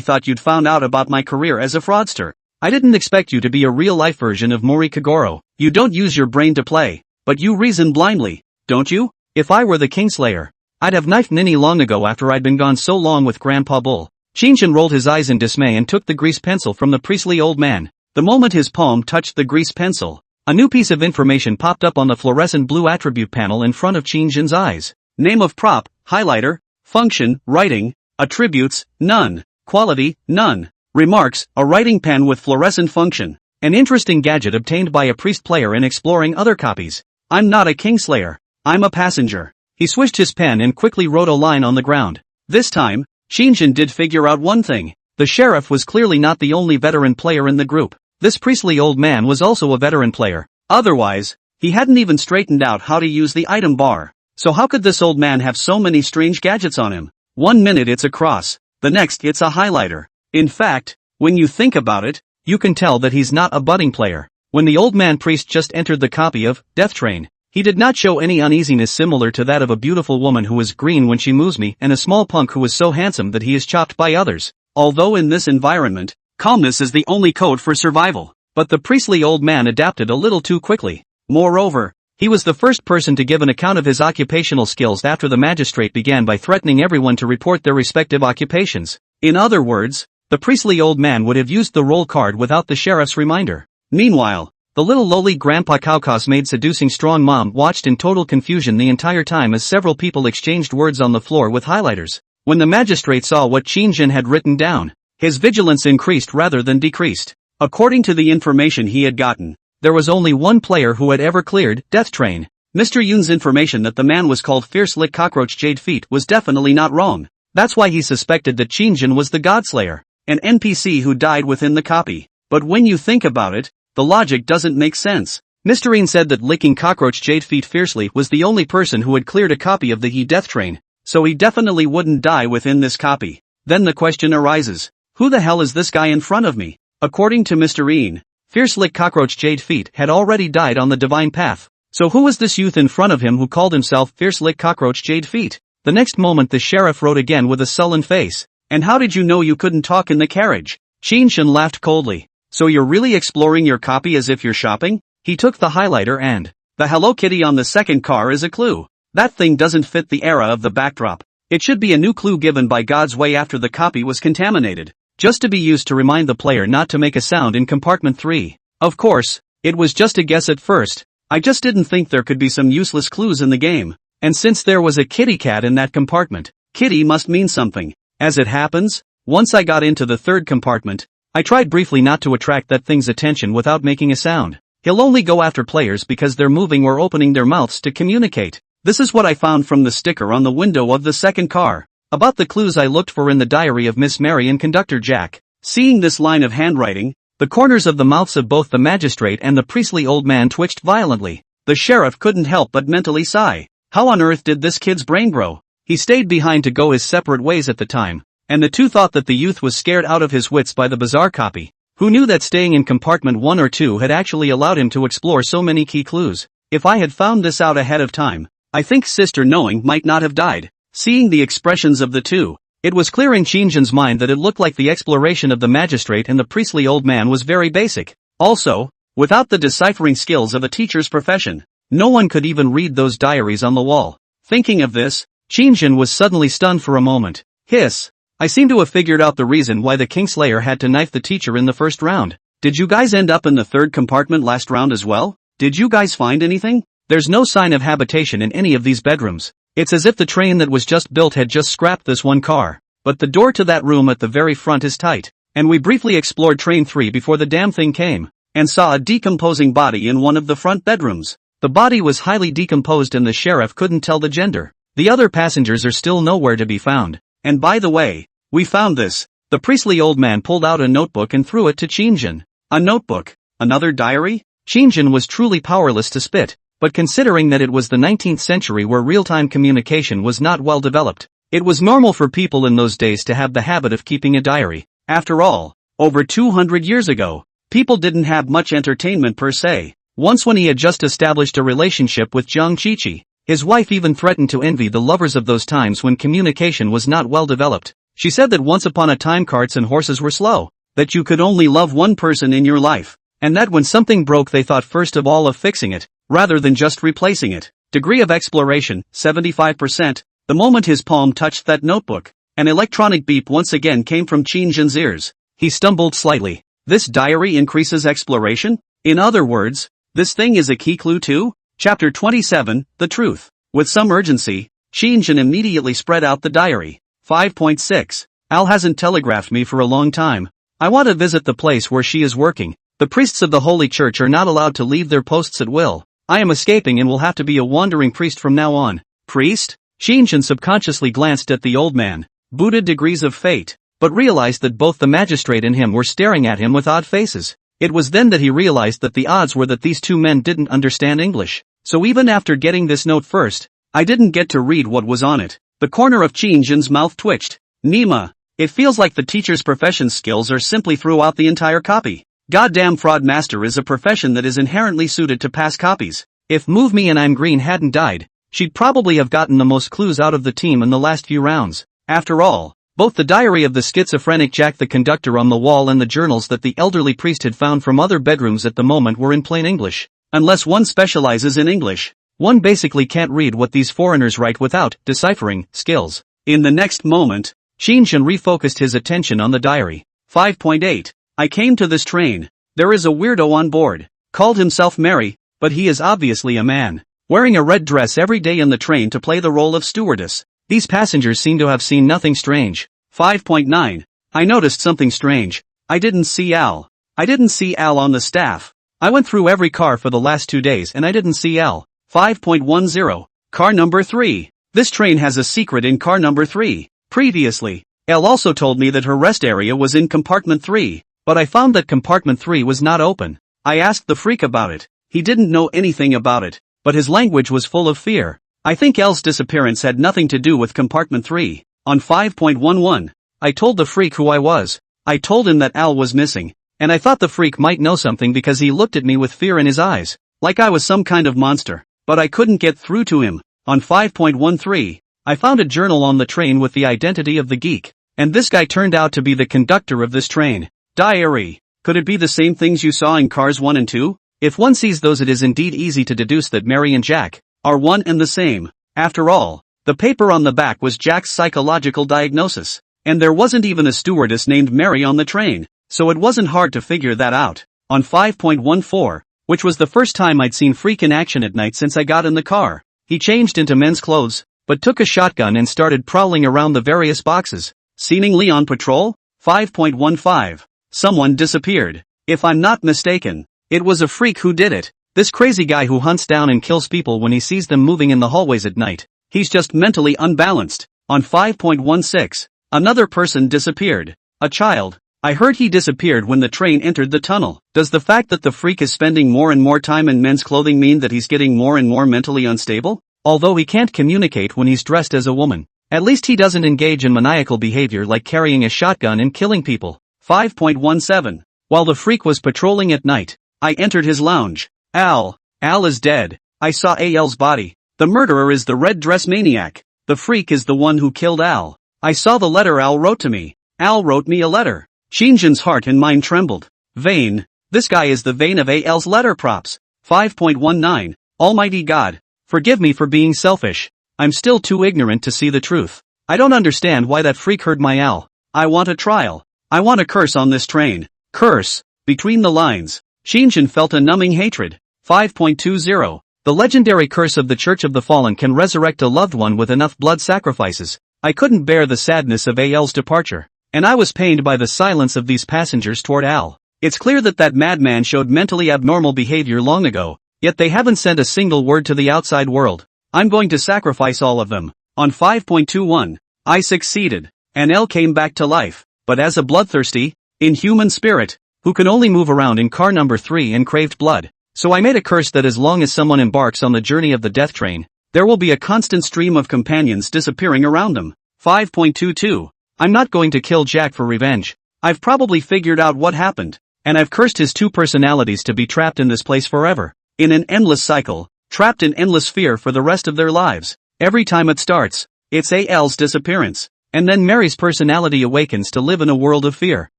[SPEAKER 1] thought you'd found out about my career as a fraudster. I didn't expect you to be a real-life version of Mori Kagoro. You don't use your brain to play, but you reason blindly, don't you? If I were the Kingslayer, I'd have knifed Nini long ago after I'd been gone so long with Grandpa Bull. Qin Shang rolled his eyes in dismay and took the grease pencil from the priestly old man. The moment his palm touched the grease pencil, a new piece of information popped up on the fluorescent blue attribute panel in front of Qin Shang's eyes. Name of prop, highlighter. Function, writing. Attributes, none. Quality, none. Remarks, a writing pen with fluorescent function. An interesting gadget obtained by a priest player in exploring other copies. I'm not a Kingslayer. I'm a passenger. He swished his pen and quickly wrote a line on the ground. This time, Qin Shang did figure out one thing. The sheriff was clearly not the only veteran player in the group. This priestly old man was also a veteran player. Otherwise, he hadn't even straightened out how to use the item bar. So how could this old man have so many strange gadgets on him? 1 minute it's a cross, the next it's a highlighter. In fact, when you think about it, you can tell that he's not a budding player. When the old man priest just entered the copy of Death Train, he did not show any uneasiness similar to that of a beautiful woman who is green when she moves me and a small punk who is so handsome that he is chopped by others. Although in this environment, calmness is the only code for survival. But the priestly old man adapted a little too quickly. Moreover, he was the first person to give an account of his occupational skills after the magistrate began by threatening everyone to report their respective occupations. In other words, the priestly old man would have used the roll card without the sheriff's reminder. Meanwhile, the little lowly Grandpa Cowcos maid seducing strong mom watched in total confusion the entire time as several people exchanged words on the floor with highlighters. When the magistrate saw what Qin Shang had written down, his vigilance increased rather than decreased. According to the information he had gotten, there was only one player who had ever cleared Death Train. Mr. Yoon's information that the man was called Fierce Lick Cockroach Jade Feet was definitely not wrong. That's why he suspected that Qin Shang was the Godslayer, an NPC who died within the copy. But when you think about it, the logic doesn't make sense. Mr. Yoon said that licking Cockroach Jade Feet fiercely was the only person who had cleared a copy of the He Death Train, so he definitely wouldn't die within this copy. Then the question arises, who the hell is this guy in front of me? According to Mr. Yoon, Fierce Lick Cockroach Jade Feet had already died on the divine path. So who was this youth in front of him who called himself Fierce Lick Cockroach Jade Feet? The next moment the sheriff wrote again with a sullen face. And how did you know you couldn't talk in the carriage? Qin Shang laughed coldly. So you're really exploring your copy as if you're shopping? He took the highlighter and, the Hello Kitty on the second car is a clue. That thing doesn't fit the era of the backdrop. It should be a new clue given by God's way after the copy was contaminated. Just to be used to remind the player not to make a sound in compartment 3. Of course, it was just a guess at first. I just didn't think there could be some useless clues in the game. And since there was a kitty cat in that compartment, kitty must mean something. As it happens, Once I got into the third compartment, I tried briefly not to attract that thing's attention without making a sound. He'll only go after players because they're moving or opening their mouths to communicate. This is what I found from the sticker on the window of the second car. About the clues I looked for in the diary of Miss Mary and Conductor Jack. Seeing this line of handwriting, the corners of the mouths of both the magistrate and the priestly old man twitched violently. The sheriff couldn't help but mentally sigh. How on earth did this kid's brain grow? He stayed behind to go his separate ways at the time, and the two thought that the youth was scared out of his wits by the bizarre copy. Who knew that staying in compartment 1 or 2 had actually allowed him to explore so many key clues? If I had found this out ahead of time, I think Sister Knowing might not have died. Seeing the expressions of the two, it was clear in Qin mind that it looked like the exploration of the magistrate and the priestly old man was very basic. Also, without the deciphering skills of a teacher's profession, no one could even read those diaries on the wall. Thinking of this, Qin was suddenly stunned for a moment. Hiss. I seem to have figured out the reason why the Kingslayer had to knife the teacher in the first round. Did you guys end up in the third compartment last round as well? Did you guys find anything? There's no sign of habitation in any of these bedrooms. It's as if the train that was just built had just scrapped this one car. But the door to that room at the very front is tight. And we briefly explored train 3 before the damn thing came, and saw a decomposing body in one of the front bedrooms. The body was highly decomposed and the sheriff couldn't tell the gender. The other passengers are still nowhere to be found. And by the way, we found this. The priestly old man pulled out a notebook and threw it to Qin. A notebook? Another diary? Qin was truly powerless to spit. But considering that it was the 19th century where real-time communication was not well developed, it was normal for people in those days to have the habit of keeping a diary. After all, over 200 years ago, people didn't have much entertainment per se. Once when he had just established a relationship with Jiang Qiqi, his wife even threatened to envy the lovers of those times when communication was not well developed. She said that once upon a time carts and horses were slow, that you could only love one person in your life, and that when something broke they thought first of all of fixing it, rather than just replacing it. Degree of exploration, 75%. The moment his palm touched that notebook, an electronic beep once again came from Qin's ears. He stumbled slightly. This diary increases exploration? In other words, this thing is a key clue too? Chapter 27, The Truth. With some urgency, Qin immediately spread out the diary. 5.6. Al hasn't telegraphed me for a long time. I want to visit the place where she is working. The priests of the Holy Church are not allowed to leave their posts at will. I am escaping and will have to be a wandering priest from now on. Priest? Qin subconsciously glanced at the old man, booted degrees of fate, but realized that both the magistrate and him were staring at him with odd faces. It was then that he realized that the odds were that these two men didn't understand English. So even after getting this note first, I didn't get to read what was on it. The corner of Qin's mouth twitched. Nima. It feels like the teacher's profession skills are simply throughout the entire copy. Goddamn fraud master is a profession that is inherently suited to pass copies. If Move Me and I'm Green hadn't died, she'd probably have gotten the most clues out of the team in the last few rounds. After all, both the diary of the schizophrenic Jack the conductor on the wall and the journals that the elderly priest had found from other bedrooms at the moment were in plain English. Unless one specializes in English, one basically can't read what these foreigners write without deciphering skills. In the next moment, Qin refocused his attention on the diary. 5.8. I came to this train. There is a weirdo on board. Called himself Mary, but he is obviously a man. Wearing a red dress every day in the train to play the role of stewardess. These passengers seem to have seen nothing strange. 5.9. I noticed something strange. I didn't see Al. I didn't see Al on the staff. I went through every car for the last 2 days and I didn't see Al. 5.10. Car number 3. This train has a secret in car number 3. Previously, Elle also told me that her rest area was in compartment 3. But I found that compartment 3 was not open. I asked the freak about it. He didn't know anything about it, but his language was full of fear. I think Elle's disappearance had nothing to do with compartment 3. On 5.11, I told the freak who I was. I told him that Al was missing, and I thought the freak might know something because he looked at me with fear in his eyes, like I was some kind of monster, but I couldn't get through to him. On 5.13, I found a journal on the train with the identity of the geek, and this guy turned out to be the conductor of this train. Diary. Could it be the same things you saw in cars 1 and 2? If one sees those, it is indeed easy to deduce that Mary and Jack are one and the same. After all, the paper on the back was Jack's psychological diagnosis, and there wasn't even a stewardess named Mary on the train, so it wasn't hard to figure that out. On 5.14, which was the first time I'd seen Freak in action at night since I got in the car, he changed into men's clothes, but took a shotgun and started prowling around the various boxes, seemingly on patrol. 5.15. Someone disappeared. If I'm not mistaken, it was a freak who did it. This crazy guy who hunts down and kills people when he sees them moving in the hallways at night. He's just mentally unbalanced. On 5.16. Another person disappeared. A child. I heard he disappeared when the train entered the tunnel. Does the fact that the freak is spending more and more time in men's clothing mean that he's getting more and more mentally unstable? Although he can't communicate when he's dressed as a woman. At least he doesn't engage in maniacal behavior like carrying a shotgun and killing people. 5.17. While the freak was patrolling at night, I entered his lounge. Al is dead. I saw Al's body. The murderer is the red dress maniac. The freak is the one who killed Al. I saw the letter Al wrote to me. Al wrote me a letter. Xinjian's heart and mine trembled. Vane. This guy is the vein of Al's letter props. 5.19. Almighty God. Forgive me for being selfish. I'm still too ignorant to see the truth. I don't understand why that freak heard my Al. I want a trial. I want a curse on this train. Curse. Between the lines. Xinjian felt a numbing hatred. 5.20. The legendary curse of the Church of the Fallen can resurrect a loved one with enough blood sacrifices. I couldn't bear the sadness of Al's departure. And I was pained by the silence of these passengers toward Al. It's clear that that madman showed mentally abnormal behavior long ago, yet they haven't sent a single word to the outside world. I'm going to sacrifice all of them. On 5.21. I succeeded. And Al came back to life. But as a bloodthirsty, inhuman spirit, who can only move around in car number 3 and craved blood. So I made a curse that as long as someone embarks on the journey of the death train, there will be a constant stream of companions disappearing around them. 5.22. I'm not going to kill Jack for revenge. I've probably figured out what happened, and I've cursed his two personalities to be trapped in this place forever, in an endless cycle, trapped in endless fear for the rest of their lives. Every time it starts, it's Al's disappearance, and then Mary's personality awakens to live in a world of fear.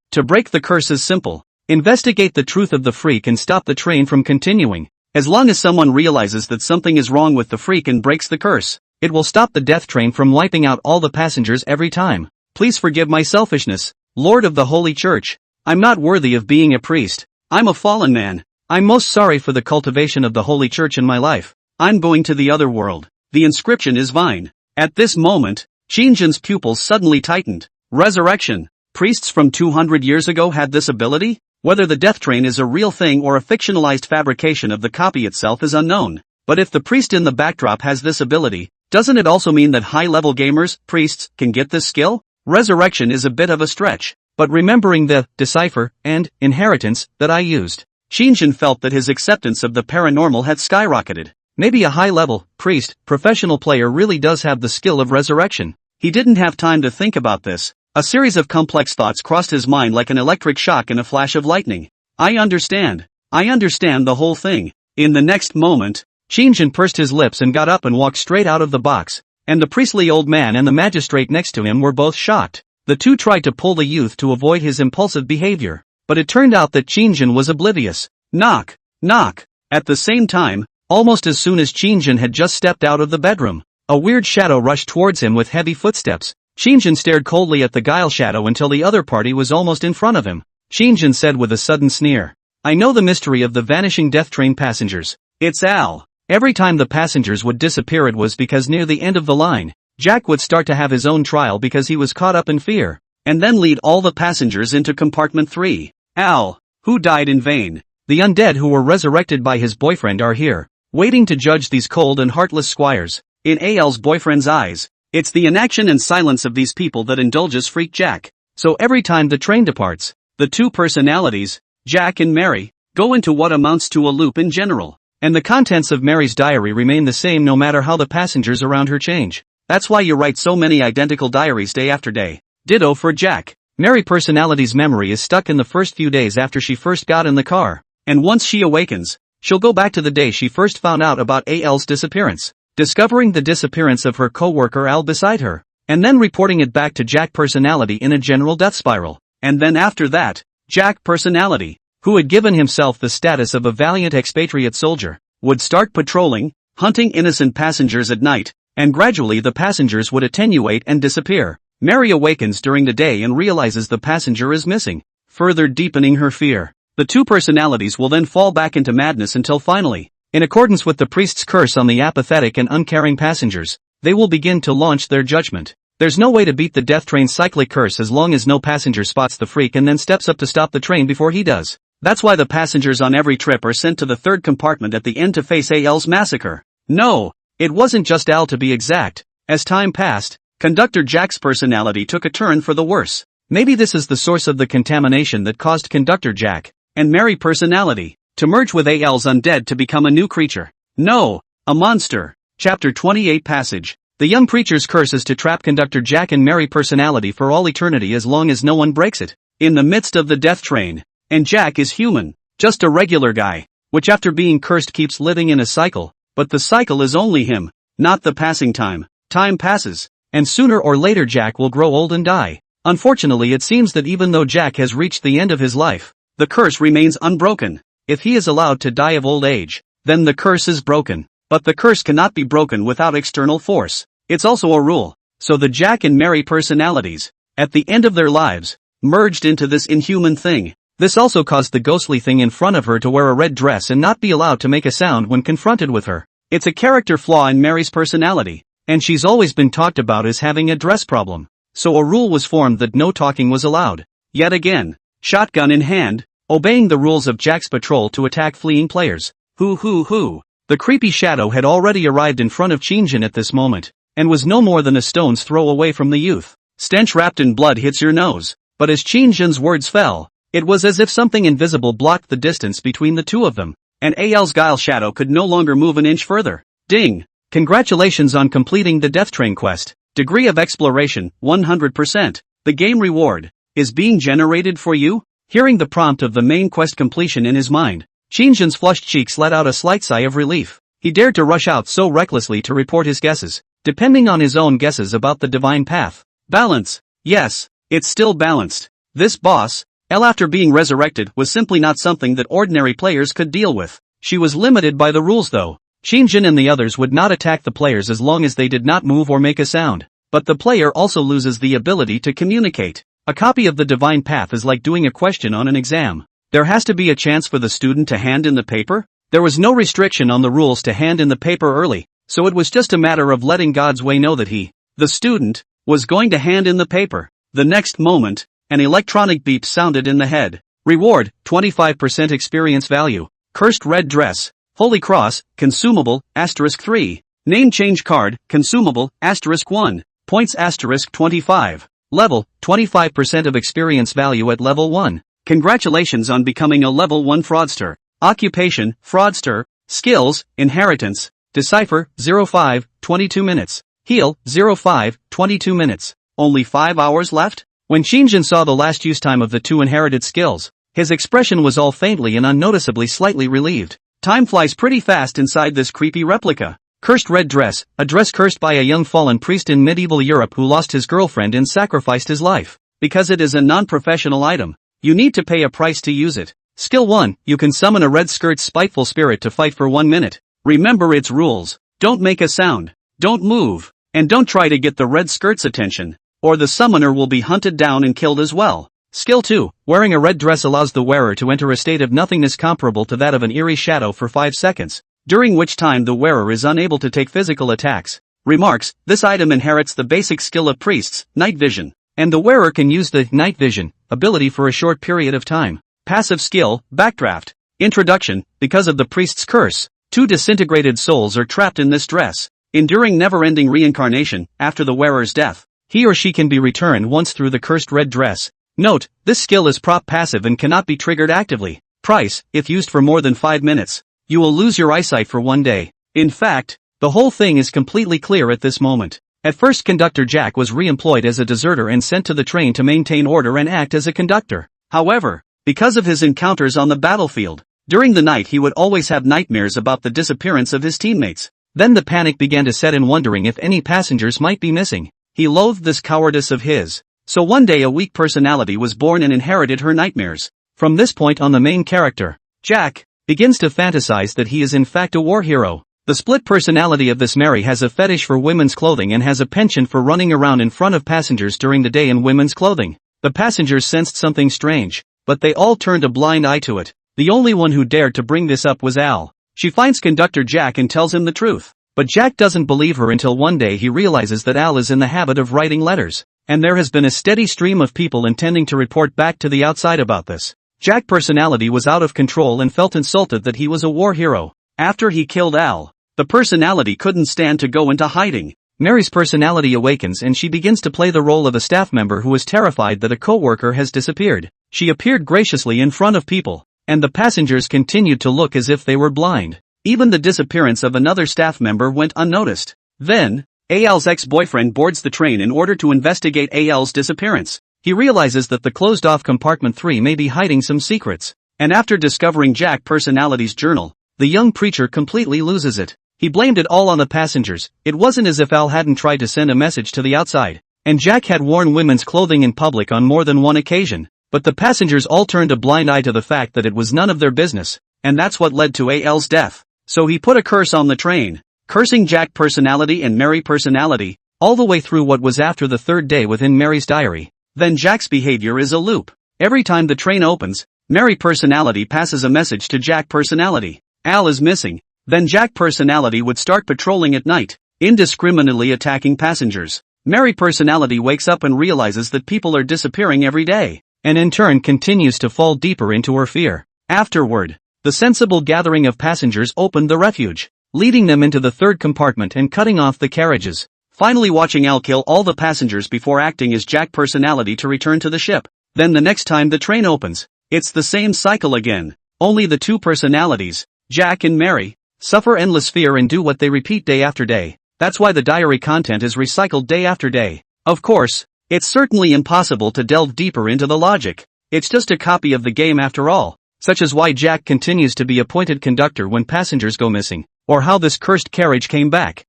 [SPEAKER 1] To break the curse is simple. Investigate the truth of the freak and stop the train from continuing. As long as someone realizes that something is wrong with the freak and breaks the curse, it will stop the death train from wiping out all the passengers every time. Please forgive my selfishness, Lord of the Holy Church. I'm not worthy of being a priest. I'm a fallen man. I'm most sorry for the cultivation of the Holy Church in my life. I'm going to the other world. The inscription is Vine. At this moment, Xinjian's pupils suddenly tightened. Resurrection. Priests from 200 years ago had this ability? Whether the death train is a real thing or a fictionalized fabrication of the copy itself is unknown. But if the priest in the backdrop has this ability, doesn't it also mean that high-level gamers, priests, can get this skill? Resurrection is a bit of a stretch, but remembering the decipher and inheritance that I used, Xinjian felt that his acceptance of the paranormal had skyrocketed. Maybe a high-level, priest, professional player really does have the skill of resurrection. He didn't have time to think about this. A series of complex thoughts crossed his mind like an electric shock in a flash of lightning. I understand the whole thing. In the next moment, Xinjian pursed his lips and got up and walked straight out of the box. And the priestly old man and the magistrate next to him were both shocked. The two tried to pull the youth to avoid his impulsive behavior, but it turned out that Xinjian was oblivious. Knock, knock. At the same time, almost as soon as Xinjian had just stepped out of the bedroom, a weird shadow rushed towards him with heavy footsteps. Xinjian stared coldly at the guile shadow until the other party was almost in front of him. Xinjian said with a sudden sneer, I know the mystery of the vanishing death train passengers. It's Al. Every time the passengers would disappear it was because near the end of the line, Jack would start to have his own trial because he was caught up in fear, and then lead all the passengers into compartment 3. Al, who died in vain. The undead who were resurrected by his boyfriend are here, waiting to judge these cold and heartless squires. In Al's boyfriend's eyes, it's the inaction and silence of these people that indulges Freak Jack. So every time the train departs, the two personalities, Jack and Mary, go into what amounts to a loop in general. And the contents of Mary's diary remain the same no matter how the passengers around her change. That's why you write so many identical diaries day after day. Ditto for Jack. Mary's personality's memory is stuck in the first few days after she first got in the car. And once she awakens, she'll go back to the day she first found out about Al's disappearance, discovering the disappearance of her co-worker Al beside her, and then reporting it back to Jack personality in a general death spiral. And then after that, Jack personality, who had given himself the status of a valiant expatriate soldier, would start patrolling, hunting innocent passengers at night, and gradually the passengers would attenuate and disappear. Mary awakens during the day and realizes the passenger is missing, further deepening her fear. The two personalities will then fall back into madness until finally, in accordance with the priest's curse on the apathetic and uncaring passengers, they will begin to launch their judgment. There's no way to beat the death train's cyclic curse as long as no passenger spots the freak and then steps up to stop the train before he does. That's why the passengers on every trip are sent to the third compartment at the end to face Al's massacre. No, it wasn't just Al to be exact. As time passed, Conductor Jack's personality took a turn for the worse. Maybe this is the source of the contamination that caused Conductor Jack and Mary personality to merge with Al's undead to become a new creature. No, a monster. Chapter 28 Passage. The young preacher's curse is to trap Conductor Jack and Mary personality for all eternity as long as no one breaks it. In the midst of the death train. And Jack is human. Just a regular guy. Which after being cursed keeps living in a cycle. But the cycle is only him. Not the passing time. Time passes. And sooner or later Jack will grow old and die. Unfortunately it seems that even though Jack has reached the end of his life, the curse remains unbroken. If he is allowed to die of old age, then the curse is broken. But the curse cannot be broken without external force. It's also a rule. So the Jack and Mary personalities, at the end of their lives, merged into this inhuman thing. This also caused the ghostly thing in front of her to wear a red dress and not be allowed to make a sound when confronted with her. It's a character flaw in Mary's personality, and she's always been talked about as having a dress problem. So a rule was formed that no talking was allowed. Yet again, shotgun in hand, obeying the rules of Jack's patrol to attack fleeing players. Hoo. The creepy shadow had already arrived in front of Qin at this moment, and was no more than a stone's throw away from the youth. Stench wrapped in blood hits your nose, but as Qin's words fell, it was as if something invisible blocked the distance between the two of them, and Al's guile shadow could no longer move an inch further. Ding! Congratulations on completing the Death Train quest. Degree of exploration, 100%. The game reward is being generated for you? Hearing the prompt of the main quest completion in his mind, Qin's flushed cheeks let out a slight sigh of relief. He dared to rush out so recklessly to report his guesses, depending on his own guesses about the divine path. Balance. Yes, it's still balanced. This boss, L after being resurrected, was simply not something that ordinary players could deal with. She was limited by the rules though. Qin and the others would not attack the players as long as they did not move or make a sound. But the player also loses the ability to communicate. A copy of the divine path is like doing a question on an exam. There has to be a chance for the student to hand in the paper. There was no restriction on the rules to hand in the paper early, so it was just a matter of letting God's way know that he, the student, was going to hand in the paper. The next moment, an electronic beep sounded in the head. Reward, 25% experience value. Cursed red dress. Holy Cross, consumable, *3. Name change card, consumable, *1. Points *25. Level, 25% of experience value at level 1. Congratulations on becoming a level 1 fraudster. Occupation, fraudster. Skills, inheritance. Decipher, 05, 22 minutes. Heal, 05, 22 minutes. Only 5 hours left? When Qin saw the last use time of the two inherited skills, his expression was all faintly and unnoticeably slightly relieved. Time flies pretty fast inside this creepy replica. Cursed red dress, a dress cursed by a young fallen priest in medieval Europe who lost his girlfriend and sacrificed his life. Because it is a non-professional item, you need to pay a price to use it. Skill 1, you can summon a red skirt's spiteful spirit to fight for 1 minute. Remember its rules. Don't make a sound. Don't move. And don't try to get the red skirt's attention, or the summoner will be hunted down and killed as well. Skill 2, wearing a red dress allows the wearer to enter a state of nothingness comparable to that of an eerie shadow for 5 seconds, during which time the wearer is unable to take physical attacks. Remarks, this item inherits the basic skill of priests, night vision, and the wearer can use the night vision ability for a short period of time. Passive skill, backdraft. Introduction, because of the priest's curse, 2 disintegrated souls are trapped in this dress, enduring never-ending reincarnation. After the wearer's death, he or she can be returned once through the cursed red dress. Note, this skill is prop passive and cannot be triggered actively. Price, if used for more than 5 minutes, you will lose your eyesight for 1 day. In fact, the whole thing is completely clear at this moment. At first Conductor Jack was re-employed as a deserter and sent to the train to maintain order and act as a conductor. However, because of his encounters on the battlefield, during the night he would always have nightmares about the disappearance of his teammates. Then the panic began to set in, wondering if any passengers might be missing. He loathed this cowardice of his. So one day a weak personality was born and inherited her nightmares. From this point on, the main character, Jack, begins to fantasize that he is in fact a war hero. The split personality of this Mary has a fetish for women's clothing and has a penchant for running around in front of passengers during the day in women's clothing. The passengers sensed something strange, but they all turned a blind eye to it. The only one who dared to bring this up was Al. She finds Conductor Jack and tells him the truth. But Jack doesn't believe her until one day he realizes that Al is in the habit of writing letters, and there has been a steady stream of people intending to report back to the outside about this. Jack's personality was out of control and felt insulted that he was a war hero. After he killed Al, the personality couldn't stand to go into hiding. Mary's personality awakens and she begins to play the role of a staff member who is terrified that a co-worker has disappeared. She appeared graciously in front of people, and the passengers continued to look as if they were blind. Even the disappearance of another staff member went unnoticed. Then, Al's ex-boyfriend boards the train in order to investigate Al's disappearance. He realizes that the closed-off compartment 3 may be hiding some secrets, and after discovering Jack's personality's journal, the young preacher completely loses it. He blamed it all on the passengers. It wasn't as if Al hadn't tried to send a message to the outside, and Jack had worn women's clothing in public on more than one occasion, but the passengers all turned a blind eye to the fact that it was none of their business, and that's what led to Al's death. So he put a curse on the train, cursing Jack's personality and Mary's personality, all the way through what was after the third day within Mary's diary. Then Jack's behavior is a loop. Every time the train opens, Mary's personality passes a message to Jack's personality. Al is missing. Then Jack's personality would start patrolling at night, indiscriminately attacking passengers. Mary's personality wakes up and realizes that people are disappearing every day, and in turn continues to fall deeper into her fear. Afterward, the sensible gathering of passengers opened the refuge, leading them into the third compartment and cutting off the carriages. Finally watching Al kill all the passengers before acting as Jack's personality to return to the ship. Then the next time the train opens, it's the same cycle again. Only the two personalities, Jack and Mary, suffer endless fear and do what they repeat day after day. That's why the diary content is recycled day after day. Of course, it's certainly impossible to delve deeper into the logic. It's just a copy of the game after all. Such as why Jack continues to be appointed conductor when passengers go missing, or how this cursed carriage came back.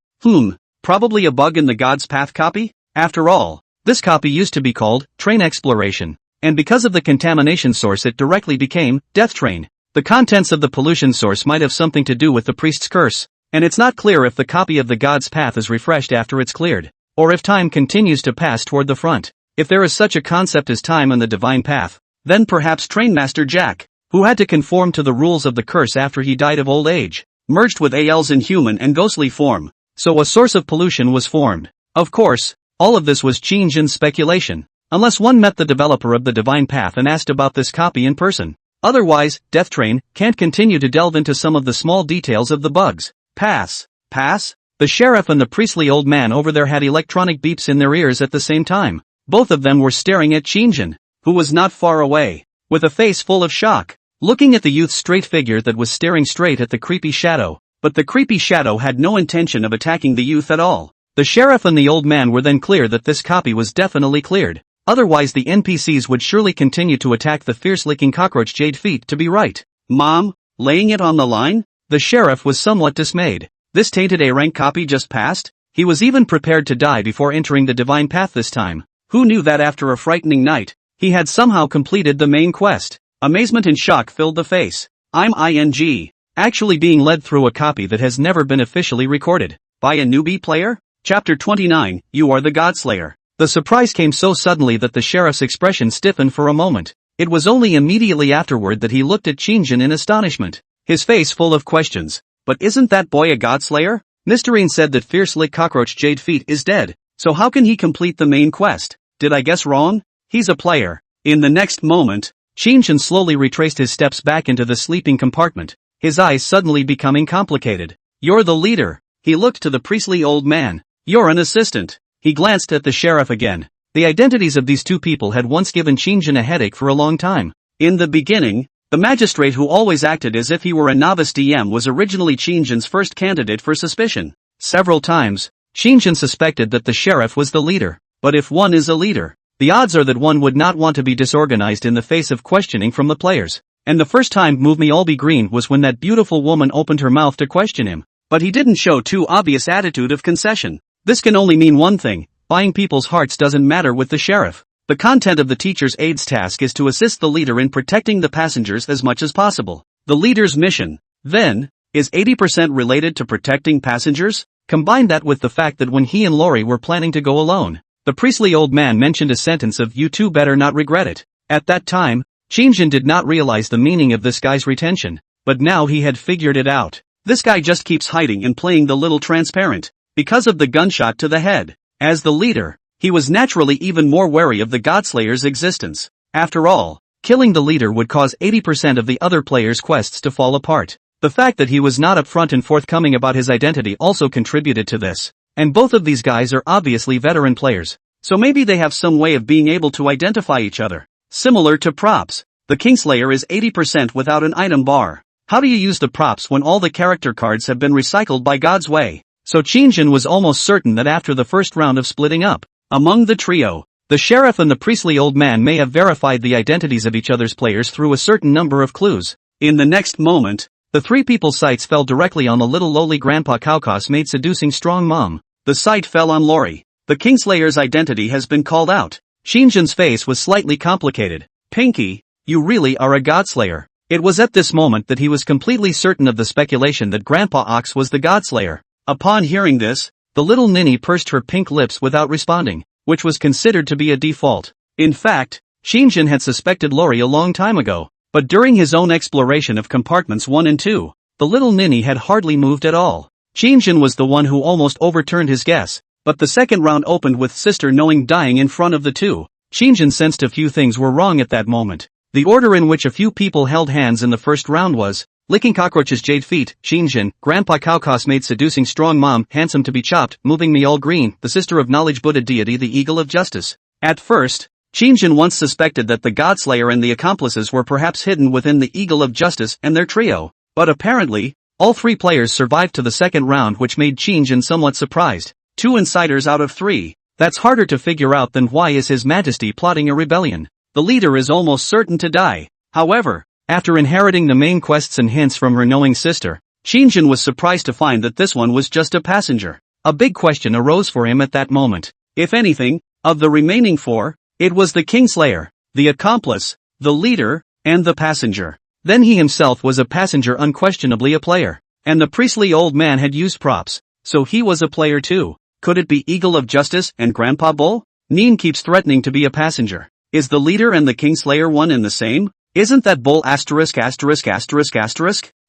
[SPEAKER 1] Probably a bug in the God's Path copy? After all, this copy used to be called Train Exploration, and because of the contamination source it directly became Death Train. The contents of the pollution source might have something to do with the priest's curse, and it's not clear if the copy of the God's Path is refreshed after it's cleared, or if time continues to pass toward the front. If there is such a concept as time on the divine path, then perhaps Trainmaster Jack, who had to conform to the rules of the curse after he died of old age, merged with Al's inhuman and ghostly form, so a source of pollution was formed. Of course, all of this was Qin Shang's speculation, unless one met the developer of the Divine Path and asked about this copy in person. Otherwise, Death Train can't continue to delve into some of the small details of the bugs. Pass. The sheriff and the priestly old man over there had electronic beeps in their ears at the same time. Both of them were staring at Qin Shang, who was not far away, with a face full of shock, looking at the youth's straight figure that was staring straight at the creepy shadow. But the creepy shadow had no intention of attacking the youth at all. The sheriff and the old man were then clear that this copy was definitely cleared. Otherwise the NPCs would surely continue to attack the fierce-licking cockroach Jade Feet to be right. Mom, laying it on the line? The sheriff was somewhat dismayed. This tainted A-rank copy just passed? He was even prepared to die before entering the Divine Path this time. Who knew that after a frightening night, he had somehow completed the main quest? Amazement and shock filled the face. I'm actually being led through a copy that has never been officially recorded. By a newbie player? Chapter 29, You Are the Godslayer. The surprise came so suddenly that the sheriff's expression stiffened for a moment. It was only immediately afterward that he looked at Qin Shang in astonishment, his face full of questions. But isn't that boy a Godslayer? Mysterine said that fierce-lick cockroach Jade Feet is dead, so how can he complete the main quest? Did I guess wrong? He's a player. In the next moment, Qin Shang slowly retraced his steps back into the sleeping compartment, his eyes suddenly becoming complicated. You're the leader. He looked to the priestly old man. You're an assistant. He glanced at the sheriff again. The identities of these two people had once given Qin Shang a headache for a long time. In the beginning, the magistrate who always acted as if he were a novice DM was originally Qin Shang's first candidate for suspicion. Several times, Qin Shang suspected that the sheriff was the leader. But if one is a leader, the odds are that one would not want to be disorganized in the face of questioning from the players. And the first time Move Me All Be Green was when that beautiful woman opened her mouth to question him. But he didn't show too obvious attitude of concession. This can only mean one thing: buying people's hearts doesn't matter with the sheriff. The content of the teacher's aide's task is to assist the leader in protecting the passengers as much as possible. The leader's mission, then, is 80% related to protecting passengers? Combine that with the fact that when he and Lori were planning to go alone, the priestly old man mentioned a sentence of "You two better not regret it." At that time, Qin Shang did not realize the meaning of this guy's retention, but now he had figured it out. This guy just keeps hiding and playing the little transparent. Because of the gunshot to the head. As the leader, he was naturally even more wary of the Godslayer's existence. After all, killing the leader would cause 80% of the other players' quests to fall apart. The fact that he was not upfront and forthcoming about his identity also contributed to this. And both of these guys are obviously veteran players. So maybe they have some way of being able to identify each other. Similar to props, the Kingslayer is 80% without an item bar. How do you use the props when all the character cards have been recycled by God's way? So Qin was almost certain that after the first round of splitting up, among the trio, the sheriff and the priestly old man may have verified the identities of each other's players through a certain number of clues. In the next moment, the three people's sights fell directly on the little lowly Grandpa Cowcoss made seducing strong mom. The sight fell on Lori. The Kingslayer's identity has been called out. Qin's face was slightly complicated. Pinky, you really are a Godslayer. It was at this moment that he was completely certain of the speculation that Grandpa Ox was the Godslayer. Upon hearing this, the little ninny pursed her pink lips without responding, which was considered to be a default. In fact, Qin had suspected Lori a long time ago, but during his own exploration of compartments 1 and 2, the little ninny had hardly moved at all. Qin was the one who almost overturned his guess, but the second round opened with Sister Knowing dying in front of the two. Qin sensed a few things were wrong at that moment. The order in which a few people held hands in the first round was licking cockroaches jade feet, Qin, Grandpa Cowcoss made seducing strong mom, handsome to be chopped, moving me all green, the sister of knowledge Buddha deity the eagle of justice. At first, Qin once suspected that the Godslayer and the accomplices were perhaps hidden within the eagle of justice and their trio, but apparently, all three players survived to the second round, which made Qin somewhat surprised. 2 insiders out of 3. That's harder to figure out than why is His Majesty plotting a rebellion. The leader is almost certain to die. However, after inheriting the main quests and hints from her knowing sister, Qin was surprised to find that this one was just a passenger. A big question arose for him at that moment. If anything, of the remaining 4, it was the Kingslayer, the accomplice, the leader, and the passenger. Then he himself was a passenger, unquestionably a player. And the priestly old man had used props, so he was a player too. Could it be Eagle of Justice and Grandpa Bull? Neen keeps threatening to be a passenger. Is the leader and the Kingslayer one and the same? Isn't that Bull *******?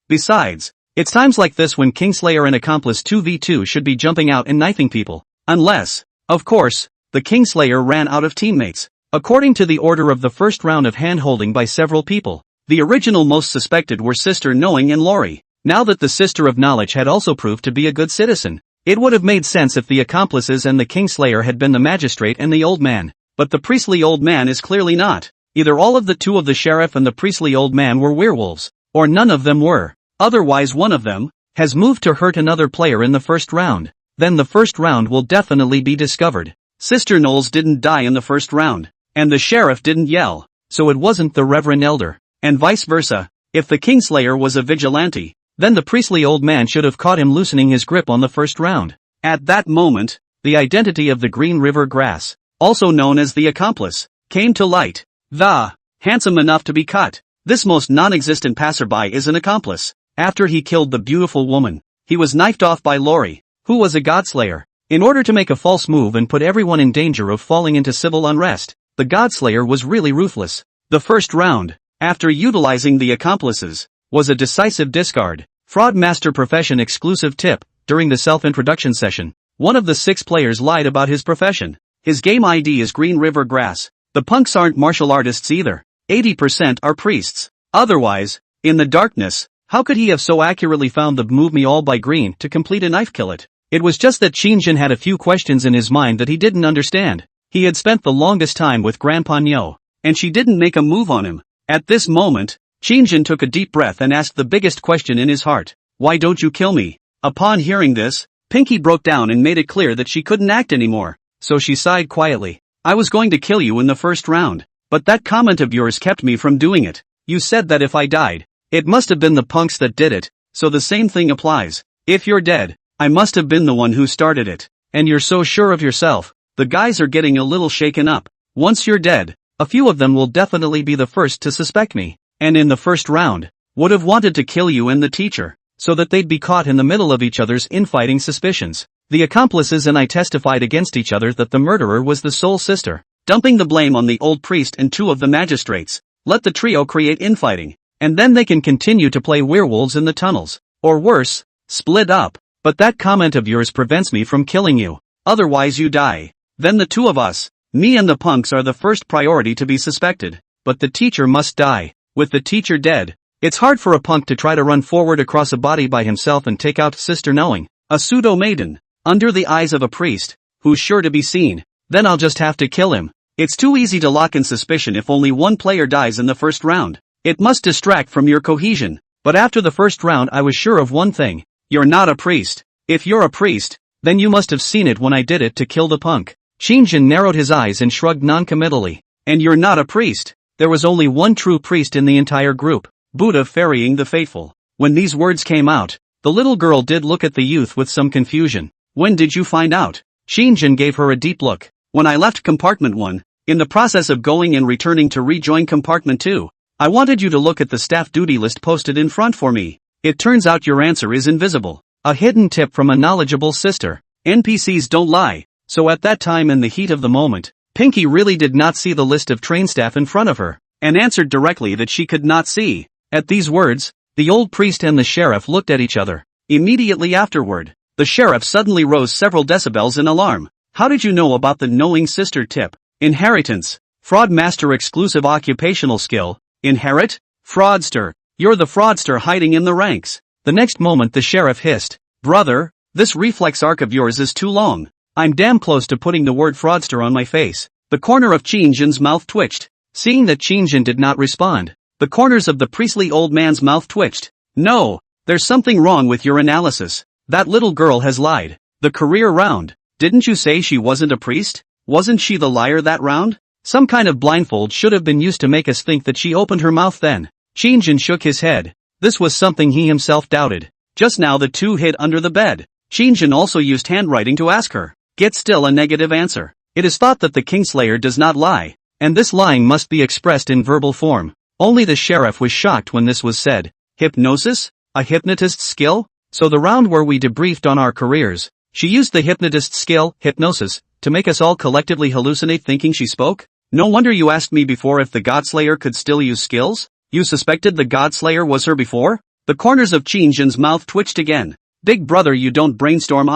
[SPEAKER 1] Besides, it's times like this when Kingslayer and accomplice 2v2 should be jumping out and knifing people. Unless, of course, the Kingslayer ran out of teammates. According to the order of the first round of hand-holding by several people, the original most suspected were Sister Knowing and Lori. Now that the Sister of Knowledge had also proved to be a good citizen, it would have made sense if the accomplices and the Kingslayer had been the magistrate and the old man. But the priestly old man is clearly not. Either all of the 2 of the sheriff and the priestly old man were werewolves, or none of them were. Otherwise one of them has moved to hurt another player in the first round. Then the first round will definitely be discovered. Sister Knowles didn't die in the first round, and the sheriff didn't yell, so it wasn't the Reverend Elder, and vice versa. If the Kingslayer was a vigilante, then the priestly old man should have caught him loosening his grip on the first round. At that moment, the identity of the Green River Grass, also known as the accomplice, came to light. The handsome enough to be cut. This most non-existent passerby is an accomplice. After he killed the beautiful woman, he was knifed off by Lori, who was a Godslayer. In order to make a false move and put everyone in danger of falling into civil unrest, the Godslayer was really ruthless. The first round, after utilizing the accomplices, was a decisive discard. Fraud Master Profession exclusive tip. During the self-introduction session, one of the 6 players lied about his profession. His game ID is Green River Grass. The punks aren't martial artists either. 80% are priests. Otherwise, in the darkness, how could he have so accurately found the move me all by green to complete a knife kill it? It was just that Qin had a few questions in his mind that he didn't understand. He had spent the longest time with Grandpa Nyo, and she didn't make a move on him. At this moment, Qin took a deep breath and asked the biggest question in his heart. Why don't you kill me? Upon hearing this, Pinky broke down and made it clear that she couldn't act anymore, so she sighed quietly. I was going to kill you in the first round, but that comment of yours kept me from doing it. You said that if I died, it must have been the punks that did it, so the same thing applies. If you're dead, I must have been the one who started it. And you're so sure of yourself. The guys are getting a little shaken up. Once you're dead, a few of them will definitely be the first to suspect me. And in the first round, would have wanted to kill you and the teacher, so that they'd be caught in the middle of each other's infighting suspicions. The accomplices and I testified against each other that the murderer was the soul sister, dumping the blame on the old priest and 2 of the magistrates. Let the trio create infighting, and then they can continue to play werewolves in the tunnels. Or worse, split up. But that comment of yours prevents me from killing you. Otherwise you die. Then the two of us, me and the punks, are the first priority to be suspected. But the teacher must die. With the teacher dead, it's hard for a punk to try to run forward across a body by himself and take out Sister Knowing, a pseudo-maiden, under the eyes of a priest, who's sure to be seen. Then I'll just have to kill him. It's too easy to lock in suspicion if only one player dies in the first round. It must distract from your cohesion. But after the first round I was sure of one thing. You're not a priest. If you're a priest, then you must have seen it when I did it to kill the punk. Qin narrowed his eyes and shrugged non-committally. And you're not a priest. There was only one true priest in the entire group, Buddha ferrying the faithful. When these words came out, the little girl did look at the youth with some confusion. When did you find out? Qin gave her a deep look. When I left compartment 1, in the process of going and returning to rejoin compartment 2, I wanted you to look at the staff duty list posted in front for me. It turns out your answer is invisible. A hidden tip from a knowledgeable sister. NPCs don't lie. So at that time, in the heat of the moment, Pinky really did not see the list of train staff in front of her, and answered directly that she could not see. At these words, the old priest and the sheriff looked at each other. Immediately afterward, the sheriff suddenly rose several decibels in alarm. How did you know about the knowing sister tip? Inheritance. Fraud master exclusive occupational skill. Inherit? Fraudster. You're the fraudster hiding in the ranks. The next moment the sheriff hissed. Brother, this reflex arc of yours is too long. I'm damn close to putting the word fraudster on my face. The corner of Qin's mouth twitched. Seeing that Qin did not respond, the corners of the priestly old man's mouth twitched. No, there's something wrong with your analysis. That little girl has lied. The career round. Didn't you say she wasn't a priest? Wasn't she the liar that round? Some kind of blindfold should have been used to make us think that she opened her mouth then. Qin shook his head. This was something he himself doubted. Just now the two hid under the bed. Qin also used handwriting to ask her. Get still a negative answer. It is thought that the Kingslayer does not lie, and this lying must be expressed in verbal form. Only the sheriff was shocked when this was said. Hypnosis? A hypnotist's skill? So the round where we debriefed on our careers, she used the hypnotist's skill, hypnosis, to make us all collectively hallucinate thinking she spoke? No wonder you asked me before if the Godslayer could still use skills? You suspected the Godslayer was her before? The corners of Qin's mouth twitched again. Big brother, you don't brainstorm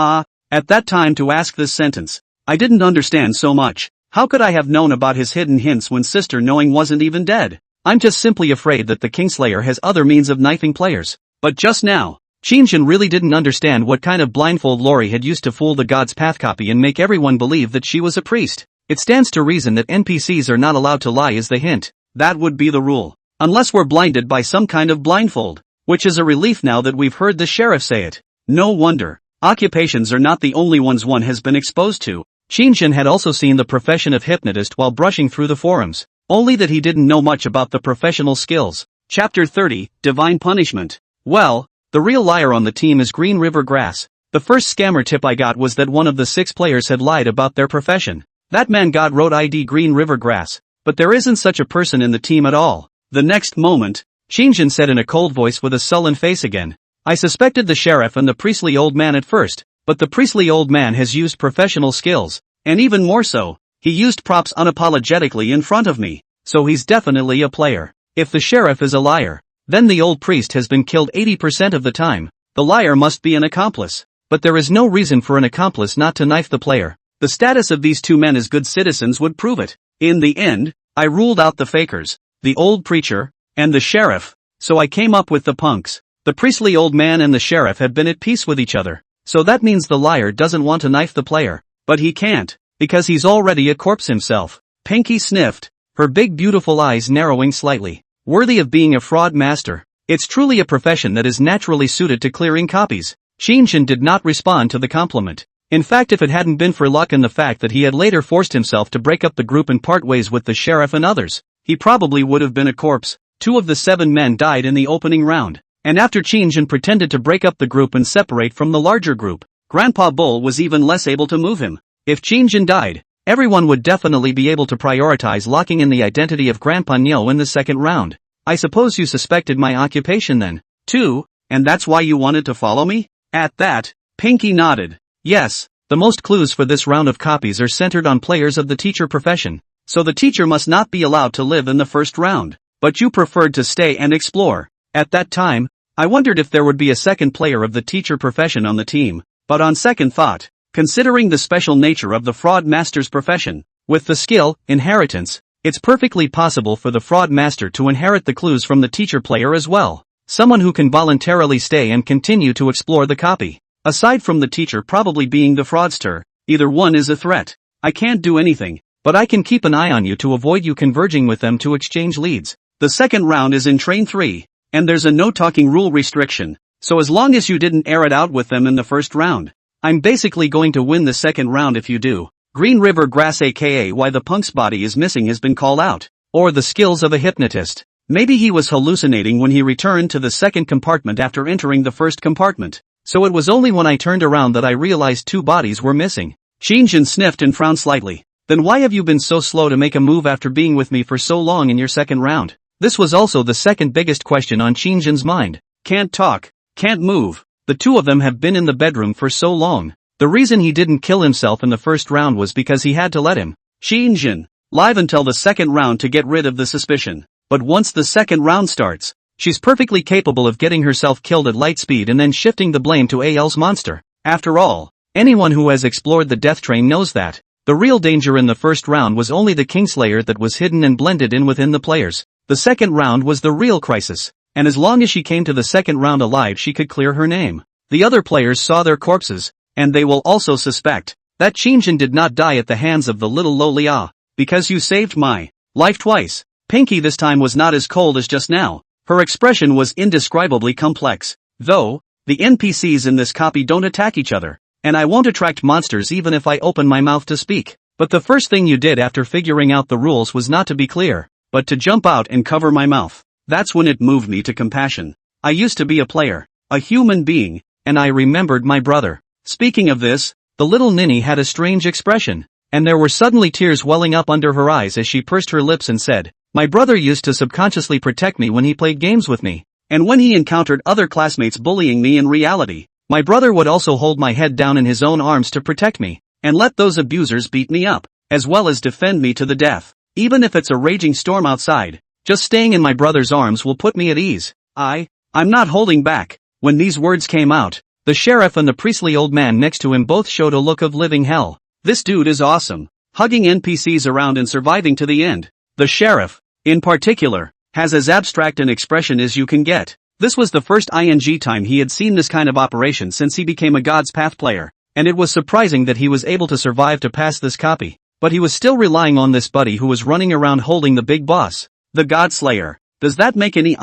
[SPEAKER 1] at that time to ask this sentence. I didn't understand so much. How could I have known about his hidden hints when Sister Knowing wasn't even dead? I'm just simply afraid that the Kingslayer has other means of knifing players. But just now, Qin really didn't understand what kind of blindfold Lori had used to fool the God's Path copy and make everyone believe that she was a priest. It stands to reason that NPCs are not allowed to lie is the hint. That would be the rule. Unless we're blinded by some kind of blindfold. Which is a relief now that we've heard the sheriff say it. No wonder. Occupations are not the only ones one has been exposed to. Qin had also seen the profession of hypnotist while brushing through the forums. Only that he didn't know much about the professional skills. Chapter 30, Divine Punishment. Well, the real liar on the team is Green River Grass. The first scammer tip I got was that one of the 6 players had lied about their profession. That man God wrote ID Green River Grass, but there isn't such a person in the team at all. The next moment, Qin said in a cold voice with a sullen face again. I suspected the sheriff and the priestly old man at first, but the priestly old man has used professional skills, and even more so, he used props unapologetically in front of me, so he's definitely a player. If the sheriff is a liar, then the old priest has been killed 80% of the time. The liar must be an accomplice, but there is no reason for an accomplice not to knife the player. The status of these two men as good citizens would prove it. In the end, I ruled out the fakers, the old preacher, and the sheriff, so I came up with the punks. The priestly old man and the sheriff have been at peace with each other, so that means the liar doesn't want to knife the player, but he can't, because he's already a corpse himself. Pinky sniffed, her big beautiful eyes narrowing slightly. Worthy of being a fraud master. It's truly a profession that is naturally suited to clearing copies. Qin did not respond to the compliment. In fact, if it hadn't been for luck and the fact that he had later forced himself to break up the group and part ways with the sheriff and others, he probably would have been a corpse. 2 of the 7 men died in the opening round. And after Qin pretended to break up the group and separate from the larger group, Grandpa Bull was even less able to move him. If Qin died, everyone would definitely be able to prioritize locking in the identity of Grandpa Nyo in the second round. I suppose you suspected my occupation then, too, and that's why you wanted to follow me? At that, Pinky nodded. Yes, the most clues for this round of copies are centered on players of the teacher profession, so the teacher must not be allowed to live in the first round. But you preferred to stay and explore. At that time, I wondered if there would be a second player of the teacher profession on the team, but on second thought, considering the special nature of the fraud master's profession, with the skill, inheritance, it's perfectly possible for the fraud master to inherit the clues from the teacher player as well. Someone who can voluntarily stay and continue to explore the copy. Aside from the teacher probably being the fraudster, either one is a threat. I can't do anything, but I can keep an eye on you to avoid you converging with them to exchange leads. The second round is in Train 3, and there's a no-talking rule restriction, so as long as you didn't air it out with them in the first round, I'm basically going to win the second round if you do. Green River Grass aka why the punk's body is missing has been called out. Or the skills of a hypnotist. Maybe he was hallucinating when he returned to the second compartment after entering the first compartment. So it was only when I turned around that I realized 2 bodies were missing. Qin sniffed and frowned slightly. Then why have you been so slow to make a move after being with me for so long in your second round? This was also the second biggest question on Qin's mind. Can't talk, can't move. The 2 of them have been in the bedroom for so long. The reason he didn't kill himself in the first round was because he had to let him, Qin, live until the second round to get rid of the suspicion. But once the second round starts, she's perfectly capable of getting herself killed at light speed and then shifting the blame to AL's monster. After all, anyone who has explored the death train knows that the real danger in the first round was only the Kingslayer that was hidden and blended in within the players. The second round was the real crisis, and as long as she came to the second round alive she could clear her name. The other players saw their corpses, and they will also suspect that Qin did not die at the hands of the little Lolia, because you saved my life twice. Pinky this time was not as cold as just now. Her expression was indescribably complex. Though, the NPCs in this copy don't attack each other, and I won't attract monsters even if I open my mouth to speak. But the first thing you did after figuring out the rules was not to be clear, but to jump out and cover my mouth. That's when it moved me to compassion. I used to be a player, a human being, and I remembered my brother. Speaking of this, the little ninny had a strange expression, and there were suddenly tears welling up under her eyes as she pursed her lips and said, "My brother used to subconsciously protect me when he played games with me. And when he encountered other classmates bullying me in reality, my brother would also hold my head down in his own arms to protect me, and let those abusers beat me up, as well as defend me to the death. Even if it's a raging storm outside, just staying in my brother's arms will put me at ease. I'm not holding back." When these words came out, the sheriff and the priestly old man next to him both showed a look of living hell. This dude is awesome, hugging NPCs around and surviving to the end. The sheriff, in particular, has as abstract an expression as you can get. This was the first time he had seen this kind of operation since he became a God's Path player, and it was surprising that he was able to survive to pass this copy. But he was still relying on this buddy who was running around holding the big boss, the God Slayer. Does that make any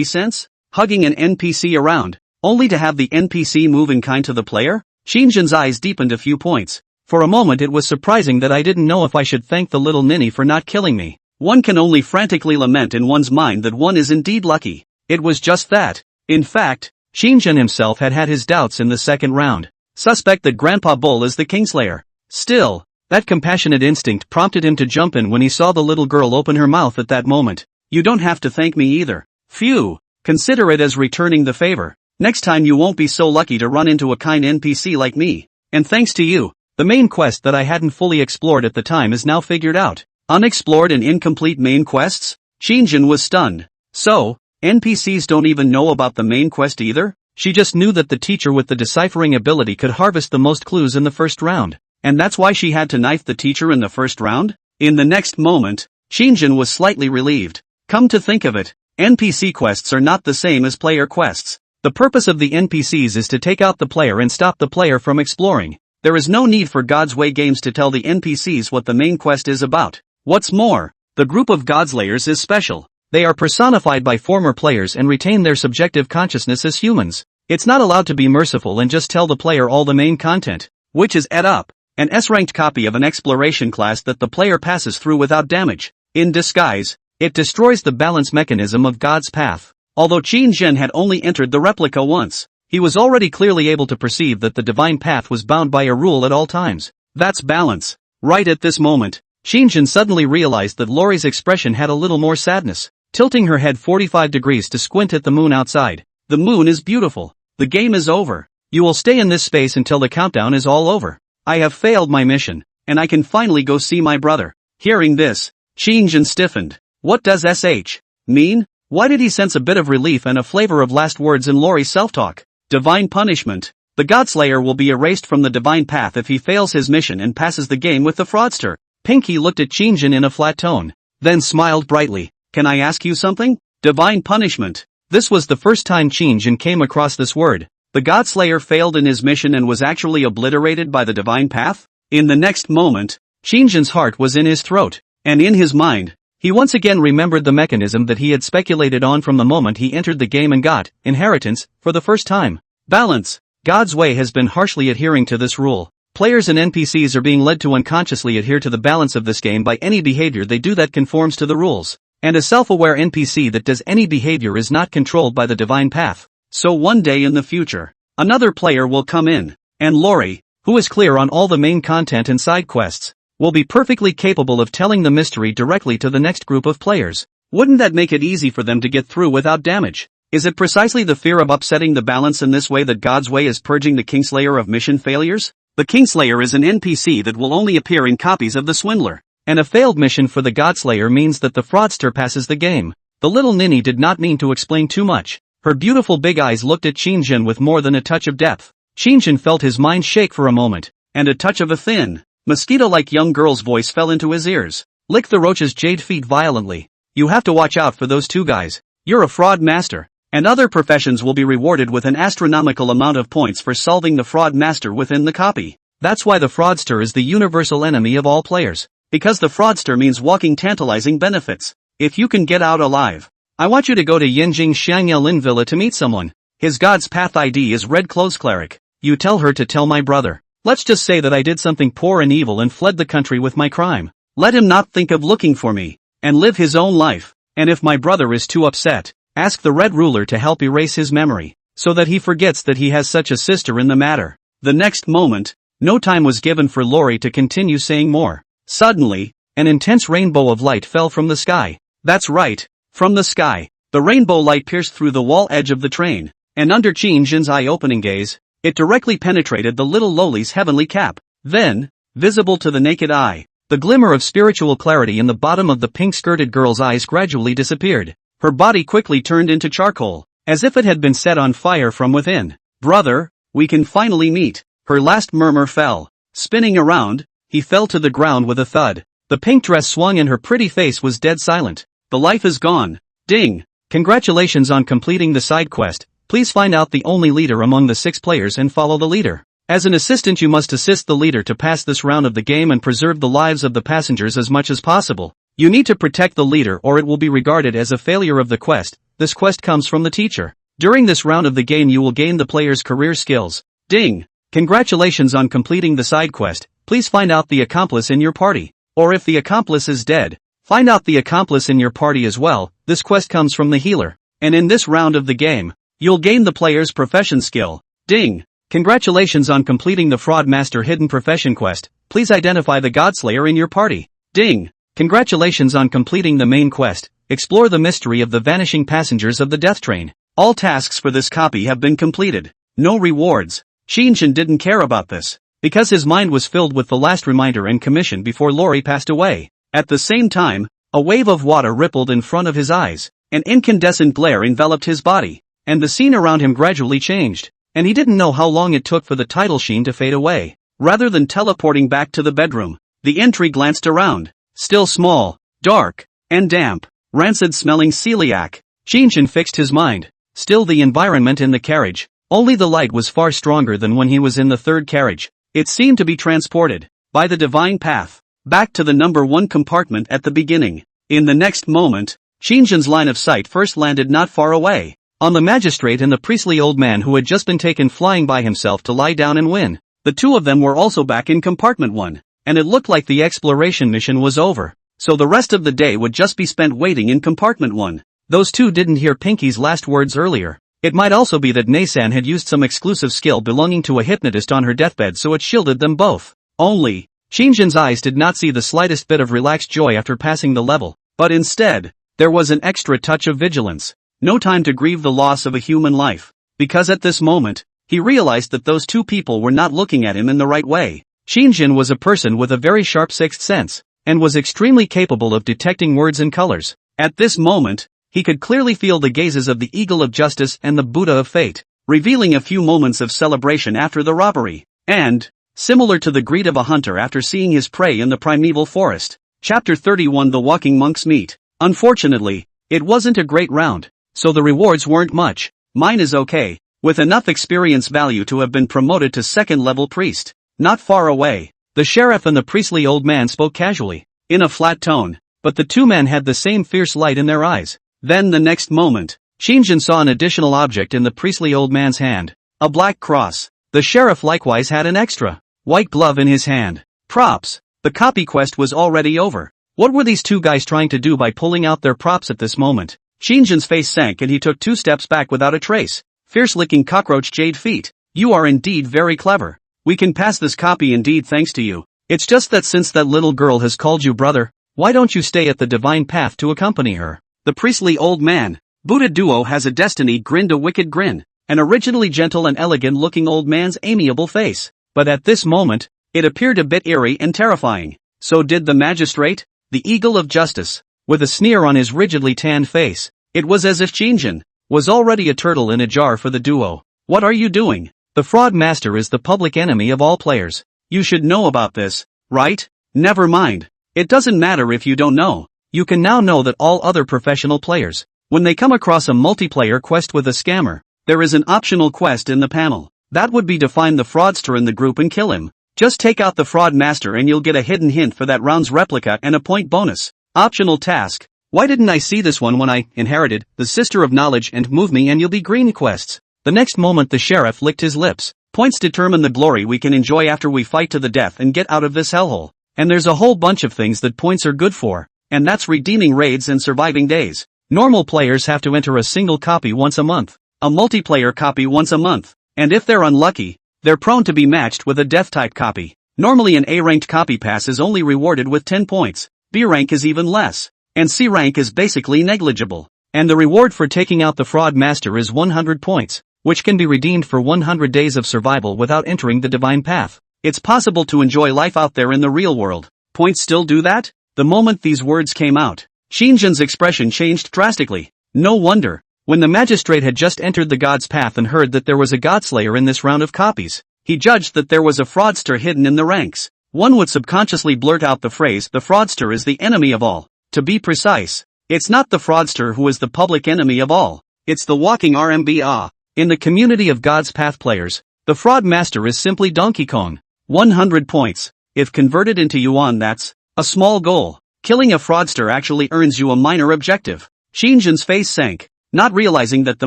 [SPEAKER 1] sense? Hugging an NPC around, only to have the NPC move in kind to the player? Qin's eyes deepened a few points. For a moment it was surprising that I didn't know if I should thank the little ninny for not killing me. One can only frantically lament in one's mind that one is indeed lucky. It was just that. In fact, Qin himself had had his doubts in the second round. Suspect that Grandpa Bull is the Kingslayer. Still, that compassionate instinct prompted him to jump in when he saw the little girl open her mouth at that moment. You don't have to thank me either. Phew. Consider it as returning the favor. Next time you won't be so lucky to run into a kind NPC like me. And thanks to you, the main quest that I hadn't fully explored at the time is now figured out. Unexplored and incomplete main quests? Qin was stunned. So, NPCs don't even know about the main quest either? She just knew that the teacher with the deciphering ability could harvest the most clues in the first round. And that's why she had to knife the teacher in the first round? In the next moment, Qin was slightly relieved. Come to think of it, NPC quests are not the same as player quests. The purpose of the NPCs is to take out the player and stop the player from exploring. There is no need for God's Way Games to tell the NPCs what the main quest is about. What's more, the group of Godslayers is special. They are personified by former players and retain their subjective consciousness as humans. It's not allowed to be merciful and just tell the player all the main content, which is ed up, an S-ranked copy of an exploration class that the player passes through without damage. In disguise, it destroys the balance mechanism of God's Path. Although Qin had only entered the replica once, he was already clearly able to perceive that the divine path was bound by a rule at all times. That's balance. Right at this moment, Qin suddenly realized that Lori's expression had a little more sadness, tilting her head 45 degrees to squint at the moon outside. The moon is beautiful. The game is over. You will stay in this space until the countdown is all over. I have failed my mission, and I can finally go see my brother. Hearing this, Qin stiffened. What does SH mean? Why did he sense a bit of relief and a flavor of last words in Lori's self-talk? Divine punishment. The Godslayer will be erased from the divine path if he fails his mission and passes the game with the fraudster. Pinky looked at Qinjin in a flat tone, then smiled brightly. Can I ask you something? Divine punishment. This was the first time Qinjin came across this word. The Godslayer failed in his mission and was actually obliterated by the divine path? In the next moment, Qinjin's heart was in his throat, and in his mind, he once again remembered the mechanism that he had speculated on from the moment he entered the game and got inheritance for the first time. Balance. God's way has been harshly adhering to this rule. Players and NPCs are being led to unconsciously adhere to the balance of this game by any behavior they do that conforms to the rules. And a self-aware NPC that does any behavior is not controlled by the divine path. So one day in the future, another player will come in, and Lori, who is clear on all the main content and side quests, will be perfectly capable of telling the mystery directly to the next group of players. Wouldn't that make it easy for them to get through without damage? Is it precisely the fear of upsetting the balance in this way that God's way is purging the Kingslayer of mission failures? The Kingslayer is an NPC that will only appear in copies of the Swindler, and a failed mission for the Godslayer means that the fraudster passes the game. The little ninny did not mean to explain too much. Her beautiful big eyes looked at Qinjin with more than a touch of depth. Qinjin felt his mind shake for a moment, and a touch of a thin, mosquito-like young girl's voice fell into his ears. Lick the roach's jade feet violently. You have to watch out for those two guys. You're a fraud master, and other professions will be rewarded with an astronomical amount of points for solving the fraud master within the copy. That's why the fraudster is the universal enemy of all players, because the fraudster means walking tantalizing benefits. If you can get out alive, I want you to go to Yinjing Xiangyelin Villa to meet someone. His God's Path ID is Red Clothes Cleric. You tell her to tell my brother. Let's just say that I did something poor and evil and fled the country with my crime. Let him not think of looking for me, and live his own life. And if my brother is too upset, ask the Red Ruler to help erase his memory, so that he forgets that he has such a sister in the matter. The next moment, no time was given for Lori to continue saying more. Suddenly, an intense rainbow of light fell from the sky. That's right, from the sky. The rainbow light pierced through the wall edge of the train, and under Qinjin's eye-opening gaze, it directly penetrated the little lowly's heavenly cap. Then, visible to the naked eye, the glimmer of spiritual clarity in the bottom of the pink-skirted girl's eyes gradually disappeared. Her body quickly turned into charcoal, as if it had been set on fire from within. Brother, we can finally meet. Her last murmur fell. Spinning around, he fell to the ground with a thud. The pink dress swung and her pretty face was dead silent. The life is gone. Ding! Congratulations on completing the side quest. Please find out the only leader among the 6 players and follow the leader. As an assistant you must assist the leader to pass this round of the game and preserve the lives of the passengers as much as possible. You need to protect the leader or it will be regarded as a failure of the quest. This quest comes from the teacher. During this round of the game you will gain the player's career skills. Ding! Congratulations on completing the side quest. Please find out the accomplice in your party. Or if the accomplice is dead, find out the accomplice in your party as well. This quest comes from the healer. And in this round of the game, you'll gain the player's profession skill. Ding! Congratulations on completing the Fraud Master Hidden Profession quest. Please identify the Godslayer in your party. Ding! Congratulations on completing the main quest. Explore the mystery of the vanishing passengers of the death train. All tasks for this copy have been completed. No rewards. Qinjin didn't care about this, because his mind was filled with the last reminder and commission before Lori passed away. At the same time, a wave of water rippled in front of his eyes. An incandescent glare enveloped his body, and the scene around him gradually changed, and he didn't know how long it took for the title sheen to fade away. Rather than teleporting back to the bedroom, the entry glanced around. Still small, dark, and damp, rancid-smelling celiac. Qinjin fixed his mind. Still the environment in the carriage. Only the light was far stronger than when he was in the third carriage. It seemed to be transported, by the divine path, back to the number 1 compartment at the beginning. In the next moment, Qinjin's line of sight first landed not far away, on the magistrate and the priestly old man who had just been taken flying by himself to lie down and win. The two of them were also back in compartment 1, and it looked like the exploration mission was over, so the rest of the day would just be spent waiting in compartment 1. Those two didn't hear Pinky's last words earlier. It might also be that Naysan had used some exclusive skill belonging to a hypnotist on her deathbed so it shielded them both. Only, Qinjin's eyes did not see the slightest bit of relaxed joy after passing the level, but instead, there was an extra touch of vigilance. No time to grieve the loss of a human life, because at this moment, he realized that those two people were not looking at him in the right way. Qinjin was a person with a very sharp sixth sense, and was extremely capable of detecting words and colors. At this moment, He could clearly feel the gazes of the Eagle of Justice and the Buddha of Fate, revealing a few moments of celebration after the robbery. And, similar to the greed of a hunter after seeing his prey in the primeval forest. Chapter 31 The Walking Monks Meet. Unfortunately, it wasn't a great round, so the rewards weren't much. Mine is okay, with enough experience value to have been promoted to second-level priest. Not far away, the sheriff and the priestly old man spoke casually, in a flat tone, but the two men had the same fierce light in their eyes. Then the next moment, Qin Shang saw an additional object in the priestly old man's hand, a black cross. The sheriff likewise had an extra white glove in his hand. Props. The copy quest was already over. What were these two guys trying to do by pulling out their props at this moment? Qin Shang's face sank and he took 2 steps back without a trace. Fierce-licking cockroach jade feet. You are indeed very clever. We can pass this copy indeed thanks to you. It's just that since that little girl has called you brother, why don't you stay at the divine path to accompany her? The priestly old man, Buddha duo has a destiny grinned a wicked grin, an originally gentle and elegant-looking old man's amiable face. But at this moment, it appeared a bit eerie and terrifying. So did the magistrate, the Eagle of Justice, with a sneer on his rigidly tanned face. It was as if Qin Shang was already a turtle in a jar for the duo. What are you doing? The fraud master is the public enemy of all players. You should know about this, right? Never mind. It doesn't matter if you don't know. You can now know that all other professional players, when they come across a multiplayer quest with a scammer, there is an optional quest in the panel. That would be to find the fraudster in the group and kill him. Just take out the fraud master and you'll get a hidden hint for that round's replica and a point bonus. Optional task. Why didn't I see this one when I inherited the Sister of Knowledge and Move Me and You'll Be Green quests? The next moment the sheriff licked his lips. Points determine the glory we can enjoy after we fight to the death and get out of this hellhole. And there's a whole bunch of things that points are good for. And that's redeeming raids and surviving days. Normal players have to enter a single copy once a month. A multiplayer copy once a month. And if they're unlucky, they're prone to be matched with a death-type copy. Normally an A-ranked copy pass is only rewarded with 10 points, B rank is even less, and C rank is basically negligible. And the reward for taking out the fraud master is 100 points, which can be redeemed for 100 days of survival without entering the divine path. It's possible to enjoy life out there in the real world. Points still do that? The moment these words came out, Qin Shang's expression changed drastically. No wonder. When the magistrate had just entered the god's path and heard that there was a godslayer in this round of copies, he judged that there was a fraudster hidden in the ranks. One would subconsciously blurt out the phrase, the fraudster is the enemy of all. To be precise, it's not the fraudster who is the public enemy of all, it's the walking RMBA. In the community of God's Path players, the fraud master is simply Donkey Kong. 100 points. If converted into yuan that's a small goal. Killing a fraudster actually earns you a minor objective. Qin Shang's face sank, not realizing that the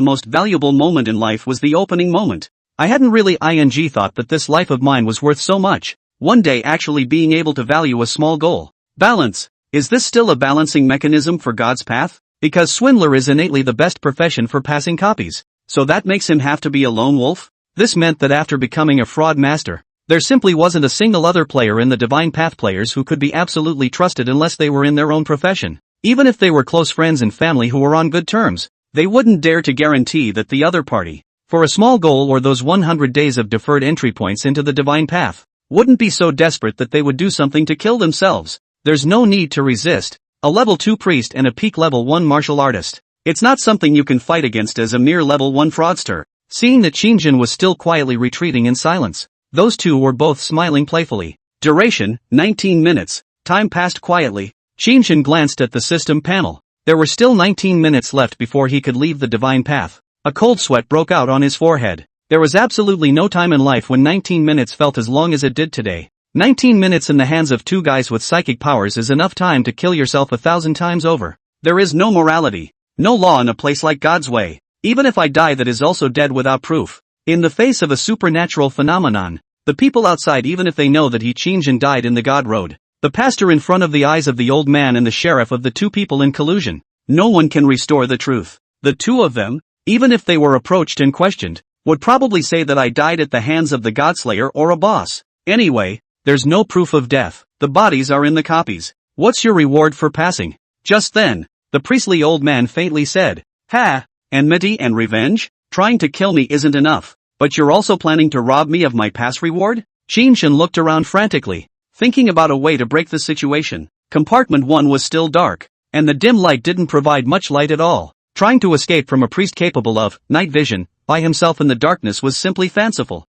[SPEAKER 1] most valuable moment in life was the opening moment. I hadn't really thought that this life of mine was worth so much. One day actually being able to value a small goal. Balance. Is this still a balancing mechanism for God's path? Because Swindler is innately the best profession for passing copies. So that makes him have to be a lone wolf? This meant that after becoming a fraud master, there simply wasn't a single other player in the Divine Path players who could be absolutely trusted unless they were in their own profession. Even if they were close friends and family who were on good terms, they wouldn't dare to guarantee that the other party, for a small goal or those 100 days of deferred entry points into the Divine Path, wouldn't be so desperate that they would do something to kill themselves. There's no need to resist. A level 2 priest and a peak level 1 martial artist. It's not something you can fight against as a mere level 1 fraudster. Seeing that Qin Shang was still quietly retreating in silence, those two were both smiling playfully. Duration, 19 minutes. Time passed quietly. Qin Shang glanced at the system panel. There were still 19 minutes left before he could leave the divine path. A cold sweat broke out on his forehead. There was absolutely no time in life when 19 minutes felt as long as it did today. 19 minutes in the hands of two guys with psychic powers is enough time to kill yourself 1,000 times over. There is no morality, no law in a place like God's way. Even if I die, that is also dead without proof. In the face of a supernatural phenomenon, the people outside, even if they know that he Qin Shang died in the God Road, the pastor in front of the eyes of the old man and the sheriff of the two people in collusion, no one can restore the truth. The two of them, even if they were approached and questioned, would probably say that I died at the hands of the Godslayer or a boss. Anyway, there's no proof of death. The bodies are in the copies. What's your reward for passing? Just then, the priestly old man faintly said, "Ha, enmity and revenge? Trying to kill me isn't enough, but you're also planning to rob me of my pass reward?" Qin Shang looked around frantically, thinking about a way to break the situation. Compartment 1 was still dark, and the dim light didn't provide much light at all. Trying to escape from a priest capable of night vision by himself in the darkness was simply fanciful.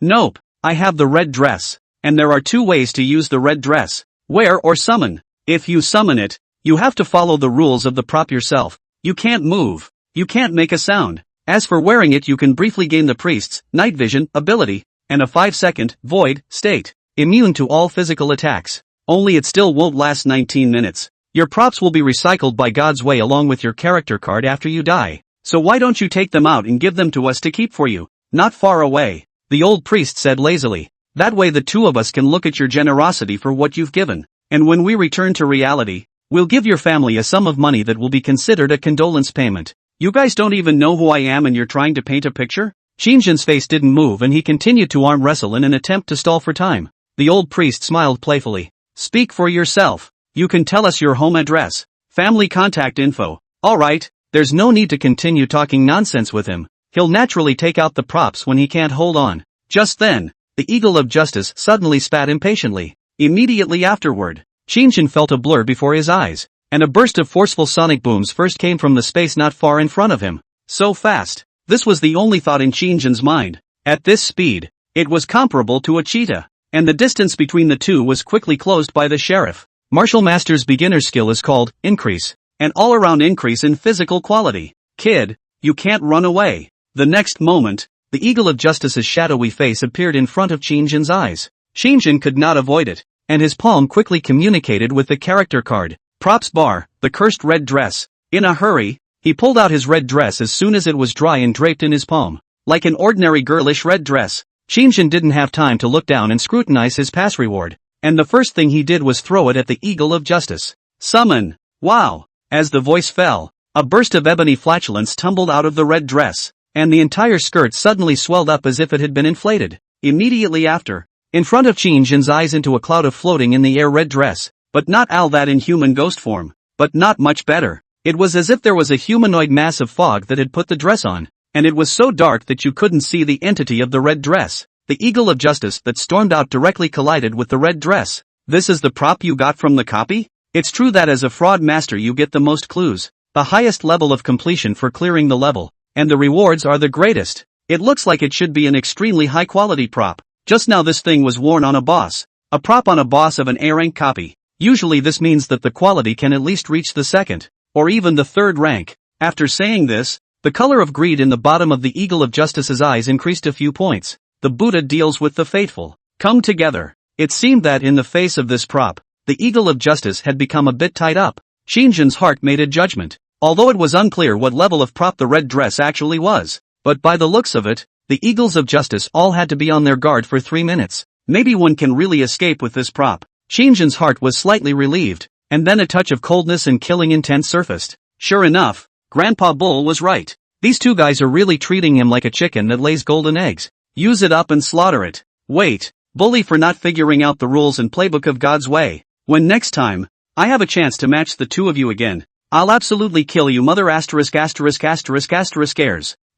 [SPEAKER 1] Nope. I have the red dress. And there are two ways to use the red dress. Wear or summon. If you summon it, you have to follow the rules of the prop yourself. You can't move. You can't make a sound. As for wearing it, you can briefly gain the priest's night vision ability and a 5-second void state, immune to all physical attacks. Only it still won't last 19 minutes. Your props will be recycled by God's way along with your character card after you die. So why don't you take them out and give them to us to keep for you? Not far away, the old priest said lazily. That way the two of us can look at your generosity for what you've given. And when we return to reality, we'll give your family a sum of money that will be considered a condolence payment. You guys don't even know who I am and you're trying to paint a picture? Qin face didn't move and he continued to arm wrestle in an attempt to stall for time. The old priest smiled playfully. Speak for yourself. You can tell us your home address, family contact info. Alright, there's no need to continue talking nonsense with him. He'll naturally take out the props when he can't hold on. Just then, the Eagle of Justice suddenly spat impatiently. Immediately afterward, Qin felt a blur before his eyes, and a burst of forceful sonic booms first came from the space not far in front of him. So fast. This was the only thought in Qin's mind. At this speed, it was comparable to a cheetah, and the distance between the two was quickly closed by the sheriff. Martial Master's beginner skill is called increase, an all-around increase in physical quality. Kid, you can't run away. The next moment, the Eagle of Justice's shadowy face appeared in front of Qin's eyes. Qin could not avoid it, and his palm quickly communicated with the character card. Props bar, the cursed red dress. In a hurry, he pulled out his red dress as soon as it was dry and draped in his palm. Like an ordinary girlish red dress, Qin didn't have time to look down and scrutinize his pass reward, and the first thing he did was throw it at the Eagle of Justice. Summon! Wow! As the voice fell, a burst of ebony flatulence tumbled out of the red dress, and the entire skirt suddenly swelled up as if it had been inflated. Immediately after, in front of Qin's eyes into a cloud of floating in the air red dress, but not all that in human ghost form, but not much better. It was as if there was a humanoid mass of fog that had put the dress on, and it was so dark that you couldn't see the entity of the red dress. The Eagle of Justice that stormed out directly collided with the red dress. This is the prop you got from the copy? It's true that as a fraud master you get the most clues, the highest level of completion for clearing the level, and the rewards are the greatest. It looks like it should be an extremely high quality prop. Just now this thing was worn on a boss. A prop on a boss of an A-rank copy. Usually this means that the quality can at least reach the second, or even the third rank. After saying this, the color of greed in the bottom of the Eagle of Justice's eyes increased a few points. The Buddha deals with the fateful. Come together. It seemed that in the face of this prop, the Eagle of Justice had become a bit tied up. Qin's heart made a judgment, although it was unclear what level of prop the red dress actually was. But by the looks of it, the Eagles of Justice all had to be on their guard for 3 minutes. Maybe one can really escape with this prop. Qin's heart was slightly relieved, and then a touch of coldness and killing intent surfaced. Sure enough, Grandpa Bull was right. These two guys are really treating him like a chicken that lays golden eggs. Use it up and slaughter it. Wait, bully for not figuring out the rules and playbook of God's way. When next time, I have a chance to match the two of you again, I'll absolutely kill you mother asterisk.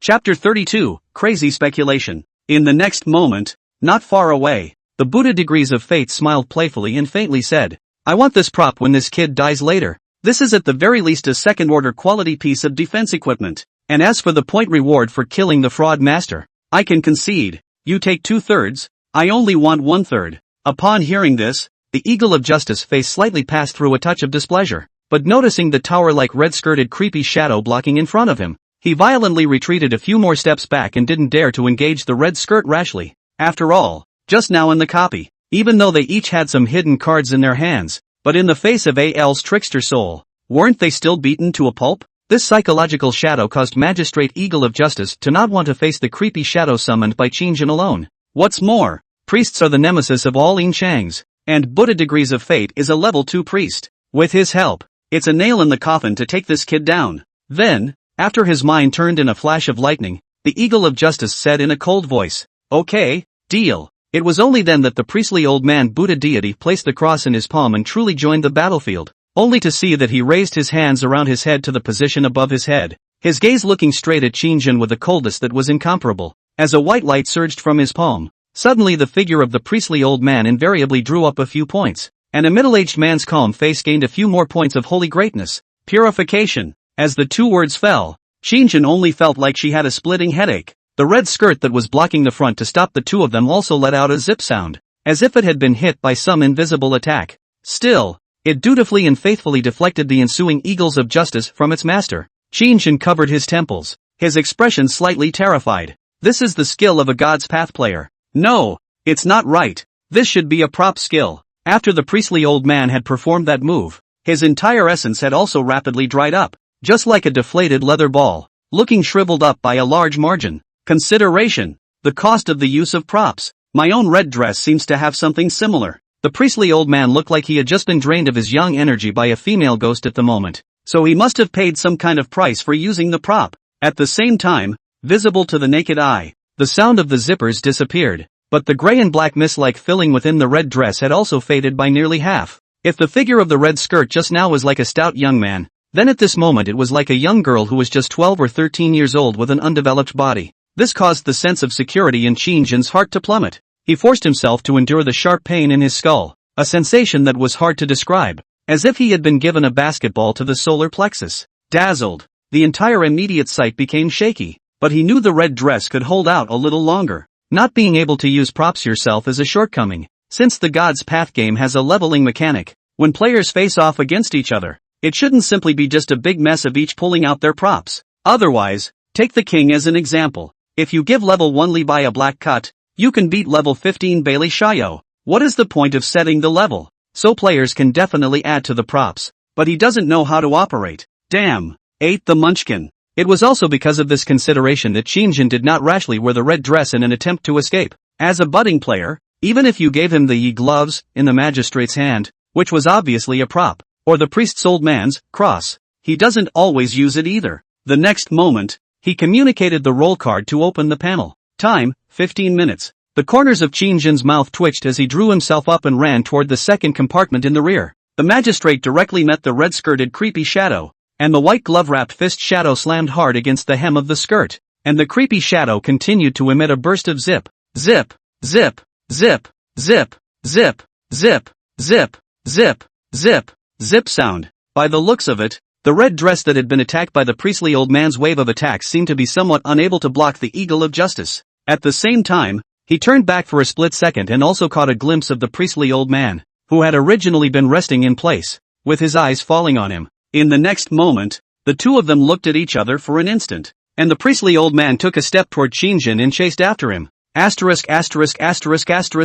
[SPEAKER 1] Chapter 32, Crazy Speculation. In the next moment, not far away, the Buddha Degrees of Fate smiled playfully and faintly said, I want this prop when this kid dies later. This is at the very least a second-order quality piece of defense equipment. And as for the point reward for killing the fraud master, I can concede. You take 2/3, I only want 1/3. Upon hearing this, the Eagle of Justice face slightly passed through a touch of displeasure, but noticing the tower-like red-skirted creepy shadow blocking in front of him, he violently retreated a few more steps back and didn't dare to engage the red skirt rashly. After all, just now in the copy, even though they each had some hidden cards in their hands, but in the face of AL's trickster soul, weren't they still beaten to a pulp? This psychological shadow caused Magistrate Eagle of Justice to not want to face the creepy shadow summoned by Qin alone. What's more, priests are the nemesis of all Qin Shangs, and Buddha Degrees of Fate is a level 2 priest. With his help, it's a nail in the coffin to take this kid down. Then, after his mind turned in a flash of lightning, the Eagle of Justice said in a cold voice, Okay, deal. It was only then that the priestly old man Buddha deity placed the cross in his palm and truly joined the battlefield, only to see that he raised his hands around his head to the position above his head, his gaze looking straight at Qin with a coldness that was incomparable. As a white light surged from his palm, suddenly the figure of the priestly old man invariably drew up a few points, and a middle-aged man's calm face gained a few more points of holy greatness, purification, As the two words fell, Qin only felt like she had a splitting headache. The red skirt that was blocking the front to stop the two of them also let out a zip sound, as if it had been hit by some invisible attack. Still, it dutifully and faithfully deflected the ensuing eagles of justice from its master. Qin covered his temples, his expression slightly terrified. This is the skill of a God's Path player. No, it's not right. This should be a prop skill. After the priestly old man had performed that move, his entire essence had also rapidly dried up, just like a deflated leather ball, looking shriveled up by a large margin. Consideration: the cost of the use of props. My own red dress seems to have something similar. The priestly old man looked like he had just been drained of his young energy by a female ghost at the moment, so he must have paid some kind of price for using the prop. At the same time, visible to the naked eye, the sound of the zippers disappeared, but the gray and black mist-like filling within the red dress had also faded by nearly half. If the figure of the red skirt just now was like a stout young man, then at this moment it was like a young girl who was just 12 or 13 years old with an undeveloped body. This caused the sense of security in Qin's heart to plummet. He forced himself to endure the sharp pain in his skull, a sensation that was hard to describe, as if he had been given a basketball to the solar plexus. Dazzled, the entire immediate sight became shaky, but he knew the red dress could hold out a little longer. Not being able to use props yourself is a shortcoming, since the God's Path game has a leveling mechanic. When players face off against each other, it shouldn't simply be just a big mess of each pulling out their props. Otherwise, take the king as an example. If you give level 1 Li Bai a black cut, you can beat level 15 Bailey Shayo. What is the point of setting the level? So players can definitely add to the props, but he doesn't know how to operate. Damn. Ate the munchkin. It was also because of this consideration that Qin did not rashly wear the red dress in an attempt to escape. As a budding player, even if you gave him the Yi gloves in the magistrate's hand, which was obviously a prop, or the priest's old man's cross, he doesn't always use it either. The next moment, he communicated the roll card to open the panel. Time, 15 minutes. The corners of Qin's mouth twitched as he drew himself up and ran toward the second compartment in the rear. The magistrate directly met the red-skirted creepy shadow, and the white glove-wrapped fist shadow slammed hard against the hem of the skirt, and the creepy shadow continued to emit a burst of zip, zip, zip, zip, zip, zip, zip, zip, zip, zip, zip sound. By the looks of it, the red dress that had been attacked by the priestly old man's wave of attacks seemed to be somewhat unable to block the eagle of justice. At the same time, he turned back for a split second and also caught a glimpse of the priestly old man, who had originally been resting in place, with his eyes falling on him. In the next moment, the two of them looked at each other for an instant, and the priestly old man took a step toward Qin and chased after him.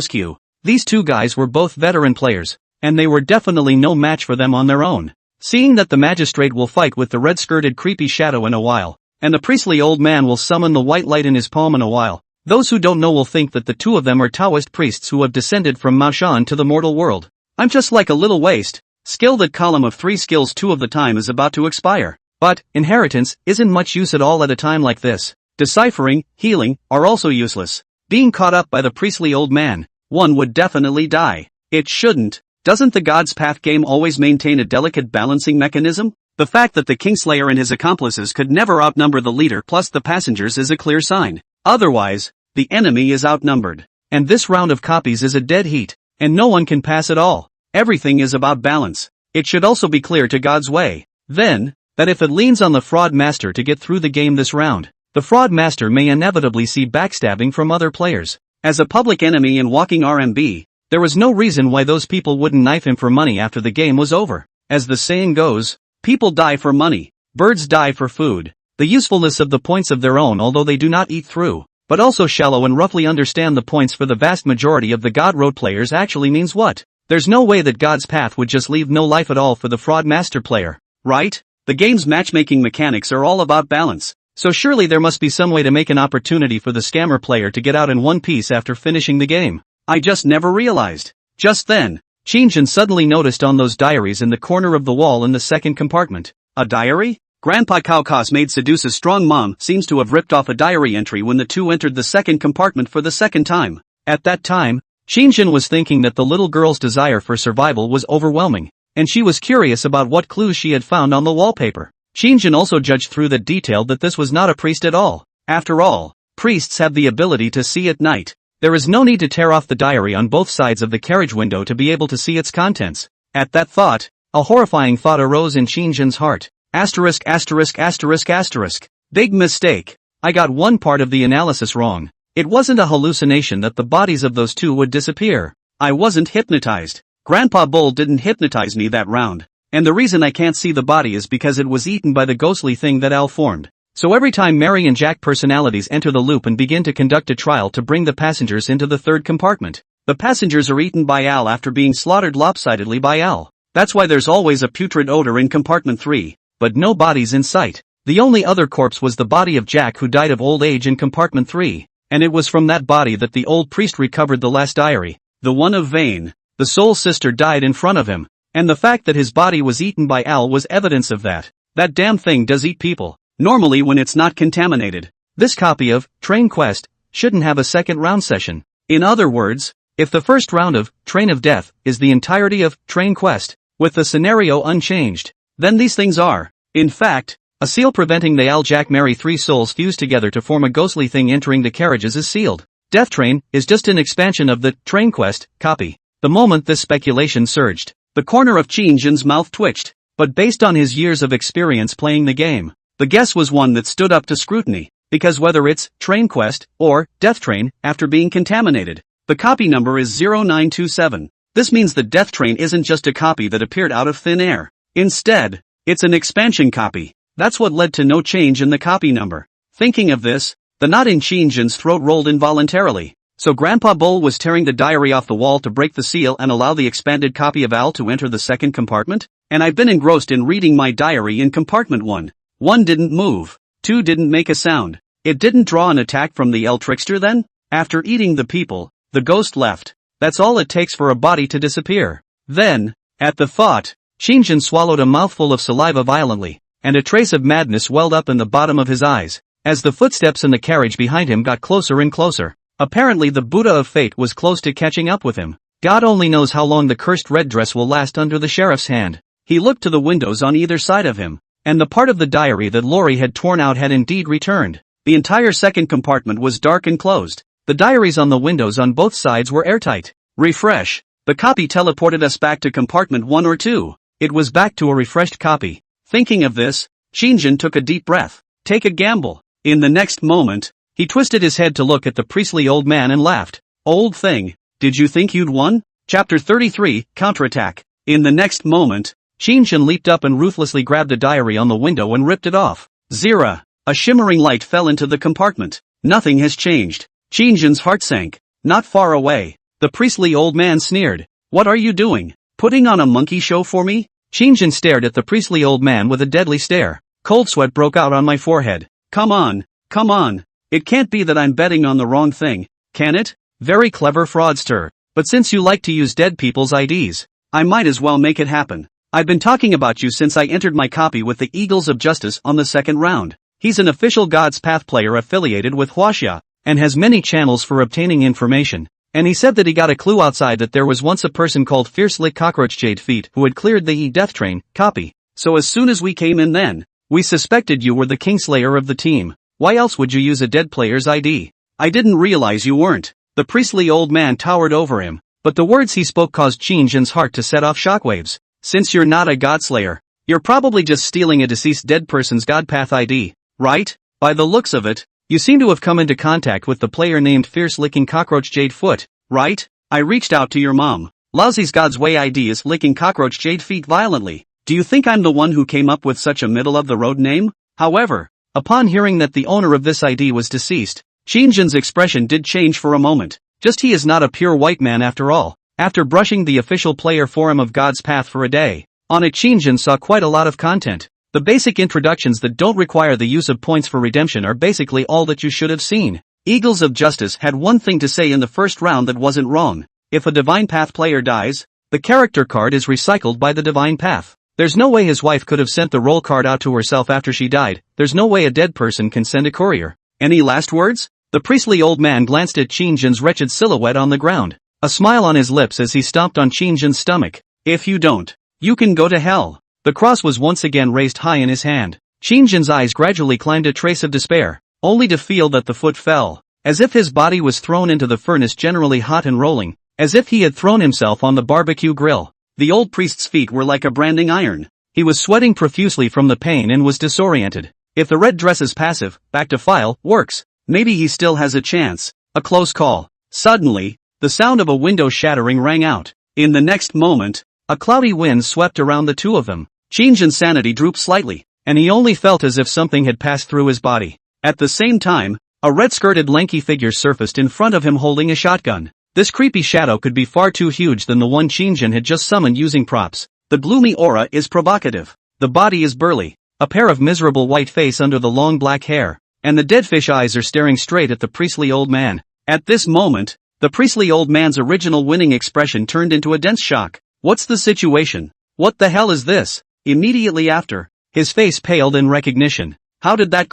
[SPEAKER 1] Q. These two guys were both veteran players, and they were definitely no match for them on their own. Seeing that the magistrate will fight with the red-skirted creepy shadow in a while, and the priestly old man will summon the white light in his palm in a while, those who don't know will think that the two of them are Taoist priests who have descended from Maoshan to the mortal world. I'm just like a little waste. Skill that column of 3 skills 2 of the time is about to expire. But, inheritance isn't much use at all at a time like this. Deciphering, healing, are also useless. Being caught up by the priestly old man, one would definitely die. It shouldn't. Doesn't the God's Path game always maintain a delicate balancing mechanism? The fact that the Kingslayer and his accomplices could never outnumber the leader plus the passengers is a clear sign. Otherwise, the enemy is outnumbered. And this round of copies is a dead heat, and no one can pass at all. Everything is about balance. It should also be clear to God's way, then, that if it leans on the fraud master to get through the game this round, the fraud master may inevitably see backstabbing from other players. As a public enemy in walking RMB, there was no reason why those people wouldn't knife him for money after the game was over. As the saying goes, people die for money, birds die for food. The usefulness of the points of their own, although they do not eat through, but also shallow and roughly understand the points for the vast majority of the God Road players actually means what? There's no way that God's Path would just leave no life at all for the fraud master player, right? The game's matchmaking mechanics are all about balance, so surely there must be some way to make an opportunity for the scammer player to get out in one piece after finishing the game. I just never realized. Just then, Qin suddenly noticed on those diaries in the corner of the wall in the second compartment. A diary? Grandpa Kaukas made Seduce's strong mom seems to have ripped off a diary entry when the two entered the second compartment for the second time. At that time, Qin was thinking that the little girl's desire for survival was overwhelming, and she was curious about what clues she had found on the wallpaper. Qin also judged through that detail that this was not a priest at all. After all, priests have the ability to see at night. There is no need to tear off the diary on both sides of the carriage window to be able to see its contents. At that thought, a horrifying thought arose in Qin's heart. Asterisk asterisk asterisk asterisk. Big mistake. I got one part of the analysis wrong. It wasn't a hallucination that the bodies of those two would disappear. I wasn't hypnotized. Grandpa Bull didn't hypnotize me that round. And the reason I can't see the body is because it was eaten by the ghostly thing that Al formed. So every time Mary and Jack personalities enter the loop and begin to conduct a trial to bring the passengers into the third compartment, the passengers are eaten by Al after being slaughtered lopsidedly by Al. That's why there's always a putrid odor in compartment 3, but no bodies in sight. The only other corpse was the body of Jack, who died of old age in compartment 3, and it was from that body that the old priest recovered the last diary, the one of Vane. The soul sister died in front of him, and the fact that his body was eaten by Al was evidence of that. That damn thing does eat people, normally when it's not contaminated. This copy of Train Quest shouldn't have a second round session. In other words, if the first round of Train of Death is the entirety of Train Quest, with the scenario unchanged, then these things are, in fact, a seal preventing the Al Jack Mary three souls fused together to form a ghostly thing entering the carriages is sealed. Death Train is just an expansion of the Train Quest copy. The moment this speculation surged, the corner of Qin Shang's mouth twitched, but based on his years of experience playing the game, the guess was one that stood up to scrutiny, because whether it's Train Quest or Death Train, after being contaminated, the copy number is 0927. This means the Death Train isn't just a copy that appeared out of thin air. Instead, it's an expansion copy. That's what led to no change in the copy number. Thinking of this, the knot in Qin Shang's throat rolled involuntarily. So Grandpa Bull was tearing the diary off the wall to break the seal and allow the expanded copy of Al to enter the second compartment? And I've been engrossed in reading my diary in compartment 1. 1 didn't move. 2 didn't make a sound. It didn't draw an attack from the El Trickster then? After eating the people, the ghost left. That's all it takes for a body to disappear. Then, at the thought, Qin Shang swallowed a mouthful of saliva violently, and a trace of madness welled up in the bottom of his eyes, as the footsteps in the carriage behind him got closer and closer. Apparently the Buddha of Fate was close to catching up with him. God only knows how long the cursed red dress will last under the sheriff's hand. He looked to the windows on either side of him, and the part of the diary that Lori had torn out had indeed returned. The entire second compartment was dark and closed. The diaries on the windows on both sides were airtight. Refresh. The copy teleported us back to compartment 1 or 2. It was back to a refreshed copy. Thinking of this, Qin Shang took a deep breath. Take a gamble. In the next moment, he twisted his head to look at the priestly old man and laughed. Old thing, did you think you'd won? Chapter 33, Counterattack. In the next moment, Qin Shang leaped up and ruthlessly grabbed the diary on the window and ripped it off. Zira. A shimmering light fell into the compartment. Nothing has changed. Qin Shang's heart sank. Not far away, the priestly old man sneered. What are you doing? Putting on a monkey show for me? Qin Shang stared at the priestly old man with a deadly stare. Cold sweat broke out on my forehead. Come on, come on. It can't be that I'm betting on the wrong thing, can it? Very clever fraudster. But since you like to use dead people's IDs, I might as well make it happen. I've been talking about you since I entered my copy with the Eagles of Justice on the second round. He's an official God's Path player affiliated with Huaxia, and has many channels for obtaining information. And he said that he got a clue outside that there was once a person called Fierce Lick Cockroach Jade Feet who had cleared the Death Train copy. So as soon as we came in then, we suspected you were the Kingslayer of the team. Why else would you use a dead player's ID? I didn't realize you weren't. The priestly old man towered over him, but the words he spoke caused Qin Shang's heart to set off shockwaves. Since you're not a Godslayer, you're probably just stealing a deceased dead person's Godpath ID, right? By the looks of it, you seem to have come into contact with the player named Fierce Licking Cockroach Jade Foot, right? I reached out to your mom. Lousy's God's Way ID is licking Cockroach Jade Feet violently. Do you think I'm the one who came up with such a middle-of-the-road name? However, upon hearing that the owner of this ID was deceased, Qin Shang's expression did change for a moment. Just he is not a pure white man after all. After brushing the official player forum of God's Path for a day, on it Qin Shang saw quite a lot of content. The basic introductions that don't require the use of points for redemption are basically all that you should have seen. Eagles of Justice had one thing to say in the first round that wasn't wrong. If a Divine Path player dies, the character card is recycled by the Divine Path. There's no way his wife could have sent the roll card out to herself after she died. There's no way a dead person can send a courier. Any last words? The priestly old man glanced at Qin Shang's wretched silhouette on the ground, a smile on his lips as he stomped on Qin Shang's stomach. If you don't, you can go to hell. The cross was once again raised high in his hand. Qin Shang's eyes gradually climbed a trace of despair, only to feel that the foot fell, as if his body was thrown into the furnace generally hot and rolling, as if he had thrown himself on the barbecue grill. The old priest's feet were like a branding iron. He was sweating profusely from the pain and was disoriented. If the red dress's passive, back to file, works, maybe he still has a chance. A close call. Suddenly, the sound of a window shattering rang out. In the next moment, a cloudy wind swept around the two of them. Qin sanity drooped slightly, and he only felt as if something had passed through his body. At the same time, a red-skirted lanky figure surfaced in front of him holding a shotgun. This creepy shadow could be far too huge than the one Qin had just summoned using props. The gloomy aura is provocative. The body is burly, a pair of miserable white face under the long black hair, and the dead fish eyes are staring straight at the priestly old man. At this moment, the priestly old man's original winning expression turned into a dense shock. What's the situation? What the hell is this? Immediately after, his face paled in recognition. How did that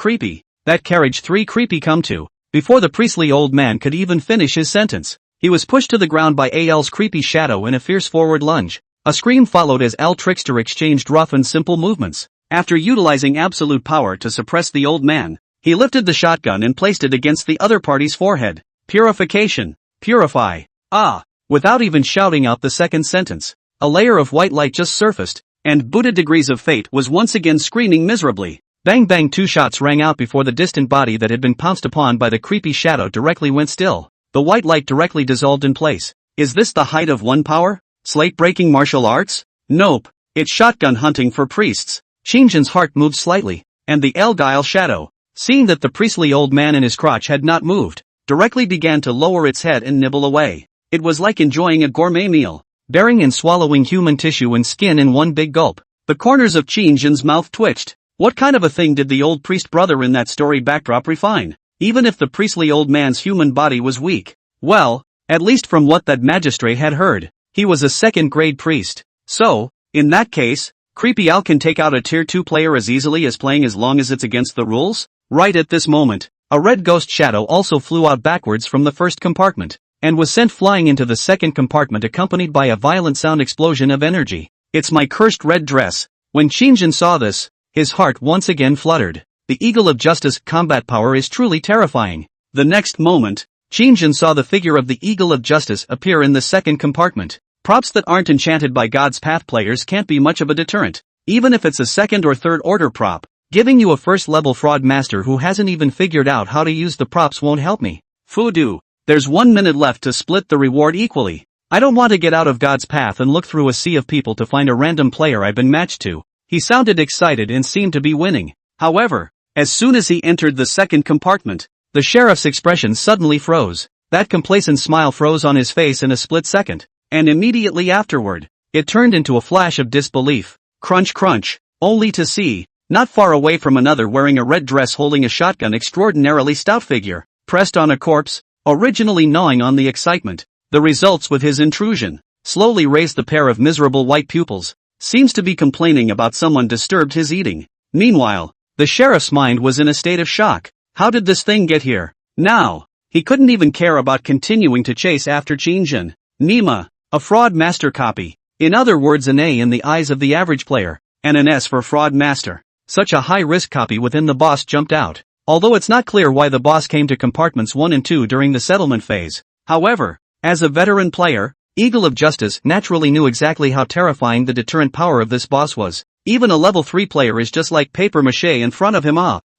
[SPEAKER 1] carriage 3 creepy come to? Before the priestly old man could even finish his sentence, he was pushed to the ground by Al's creepy shadow in a fierce forward lunge. A scream followed as Al Trickster exchanged rough and simple movements. After utilizing absolute power to suppress the old man, he lifted the shotgun and placed it against the other party's forehead. Purification. Purify. Ah! Without even shouting out the second sentence, a layer of white light just surfaced, and Buddha Degrees of Fate was once again screaming miserably. Bang bang, 2 shots rang out before the distant body that had been pounced upon by the creepy shadow directly went still. The white light directly dissolved in place. Is this the height of one power? Slate-breaking martial arts? Nope. It's shotgun hunting for priests. Qin's heart moved slightly, and the Elgyle shadow, seeing that the priestly old man in his crotch had not moved, directly began to lower its head and nibble away. It was like enjoying a gourmet meal, bearing and swallowing human tissue and skin in one big gulp. The corners of Qin's mouth twitched. What kind of a thing did the old priest brother in that story backdrop refine? Even if the priestly old man's human body was weak, well, at least from what that magistrate had heard, he was a second-grade priest. So, in that case, Creepy Al can take out a Tier 2 player as easily as playing as long as it's against the rules? Right at this moment, a red ghost shadow also flew out backwards from the first compartment, and was sent flying into the second compartment accompanied by a violent sound explosion of energy. It's my cursed red dress. When Qin saw this, his heart once again fluttered. The Eagle of Justice combat power is truly terrifying. The next moment, Qin saw the figure of the Eagle of Justice appear in the second compartment. Props that aren't enchanted by God's path players can't be much of a deterrent, even if it's a second or third order prop. Giving you a first level fraud master who hasn't even figured out how to use the props won't help me. Fudu. There's 1 minute left to split the reward equally. I don't want to get out of God's path and look through a sea of people to find a random player I've been matched to. He sounded excited and seemed to be winning. However, as soon as he entered the second compartment, the sheriff's expression suddenly froze. That complacent smile froze on his face in a split second, and immediately afterward, it turned into a flash of disbelief. Crunch crunch, only to see, not far away from another wearing a red dress holding a shotgun extraordinarily stout figure, pressed on a corpse, originally gnawing on the excitement. The results with his intrusion, slowly raised the pair of miserable white pupils, seems to be complaining about someone disturbed his eating. Meanwhile, the sheriff's mind was in a state of shock. How did this thing get here? Now, he couldn't even care about continuing to chase after Qin. Nima, a fraud master copy. In other words, an A in the eyes of the average player, and an S for fraud master. Such a high-risk copy within the boss jumped out, although it's not clear why the boss came to compartments 1 and 2 during the settlement phase. However, as a veteran player, Eagle of Justice naturally knew exactly how terrifying the deterrent power of this boss was. Even a level 3 player is just like papier-mâché in front of him.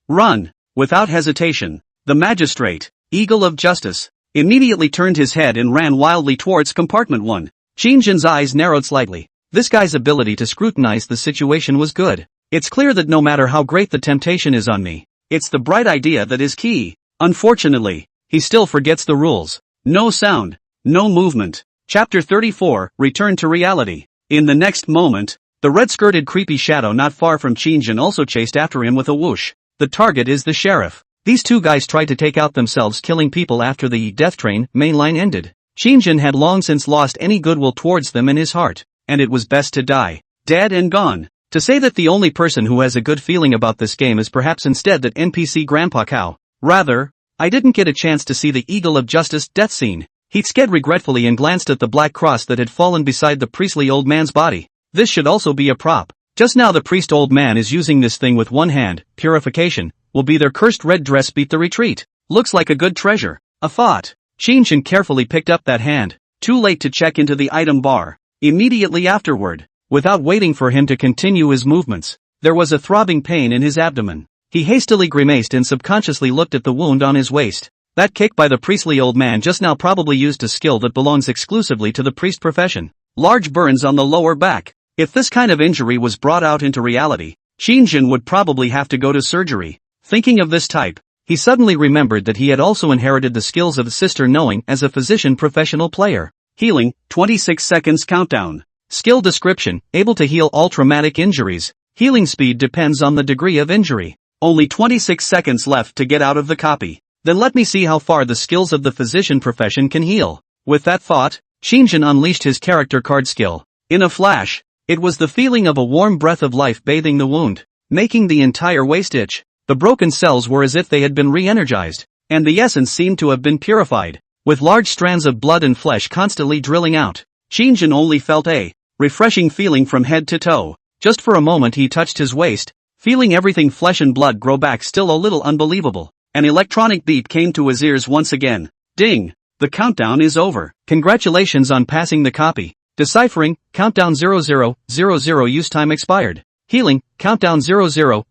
[SPEAKER 1] Run! Without hesitation, the magistrate, Eagle of Justice, immediately turned his head and ran wildly towards compartment 1. Qin's eyes narrowed slightly. This guy's ability to scrutinize the situation was good. It's clear that no matter how great the temptation is on me, it's the bright idea that is key. Unfortunately, he still forgets the rules. No sound, no movement. Chapter 34, Return to Reality. In the next moment, the red-skirted creepy shadow not far from Qin also chased after him with a whoosh. The target is the sheriff. These two guys tried to take out themselves killing people after the Death Train main line ended. Qin had long since lost any goodwill towards them in his heart, and it was best to die. Dead and gone. To say that the only person who has a good feeling about this game is perhaps instead that NPC Grandpa Cow. Rather, I didn't get a chance to see the Eagle of Justice death scene. He sked regretfully and glanced at the black cross that had fallen beside the priestly old man's body. This should also be a prop. Just now the priest old man is using this thing with one hand. Purification. Will be their cursed red dress beat the retreat. Looks like a good treasure. A thought. Qin carefully picked up that hand. Too late to check into the item bar. Immediately afterward, without waiting for him to continue his movements. There was a throbbing pain in his abdomen. He hastily grimaced and subconsciously looked at the wound on his waist. That kick by the priestly old man just now probably used a skill that belongs exclusively to the priest profession. Large burns on the lower back. If this kind of injury was brought out into reality, Qin would probably have to go to surgery. Thinking of this type, he suddenly remembered that he had also inherited the skills of his sister knowing as a physician professional player. Healing, 26 seconds countdown. Skill description, able to heal all traumatic injuries. Healing speed depends on the degree of injury. Only 26 seconds left to get out of the copy. Then let me see how far the skills of the physician profession can heal. With that thought, Qin unleashed his character card skill. In a flash, it was the feeling of a warm breath of life bathing the wound, making the entire waist itch. The broken cells were as if they had been re-energized, and the essence seemed to have been purified, with large strands of blood and flesh constantly drilling out. Qin only felt a refreshing feeling from head to toe. Just for a moment he touched his waist, feeling everything flesh and blood grow back, still a little unbelievable. An electronic beep came to his ears once again. Ding! The countdown is over. Congratulations on passing the copy. Deciphering, countdown 0000 use time expired. Healing, countdown 0000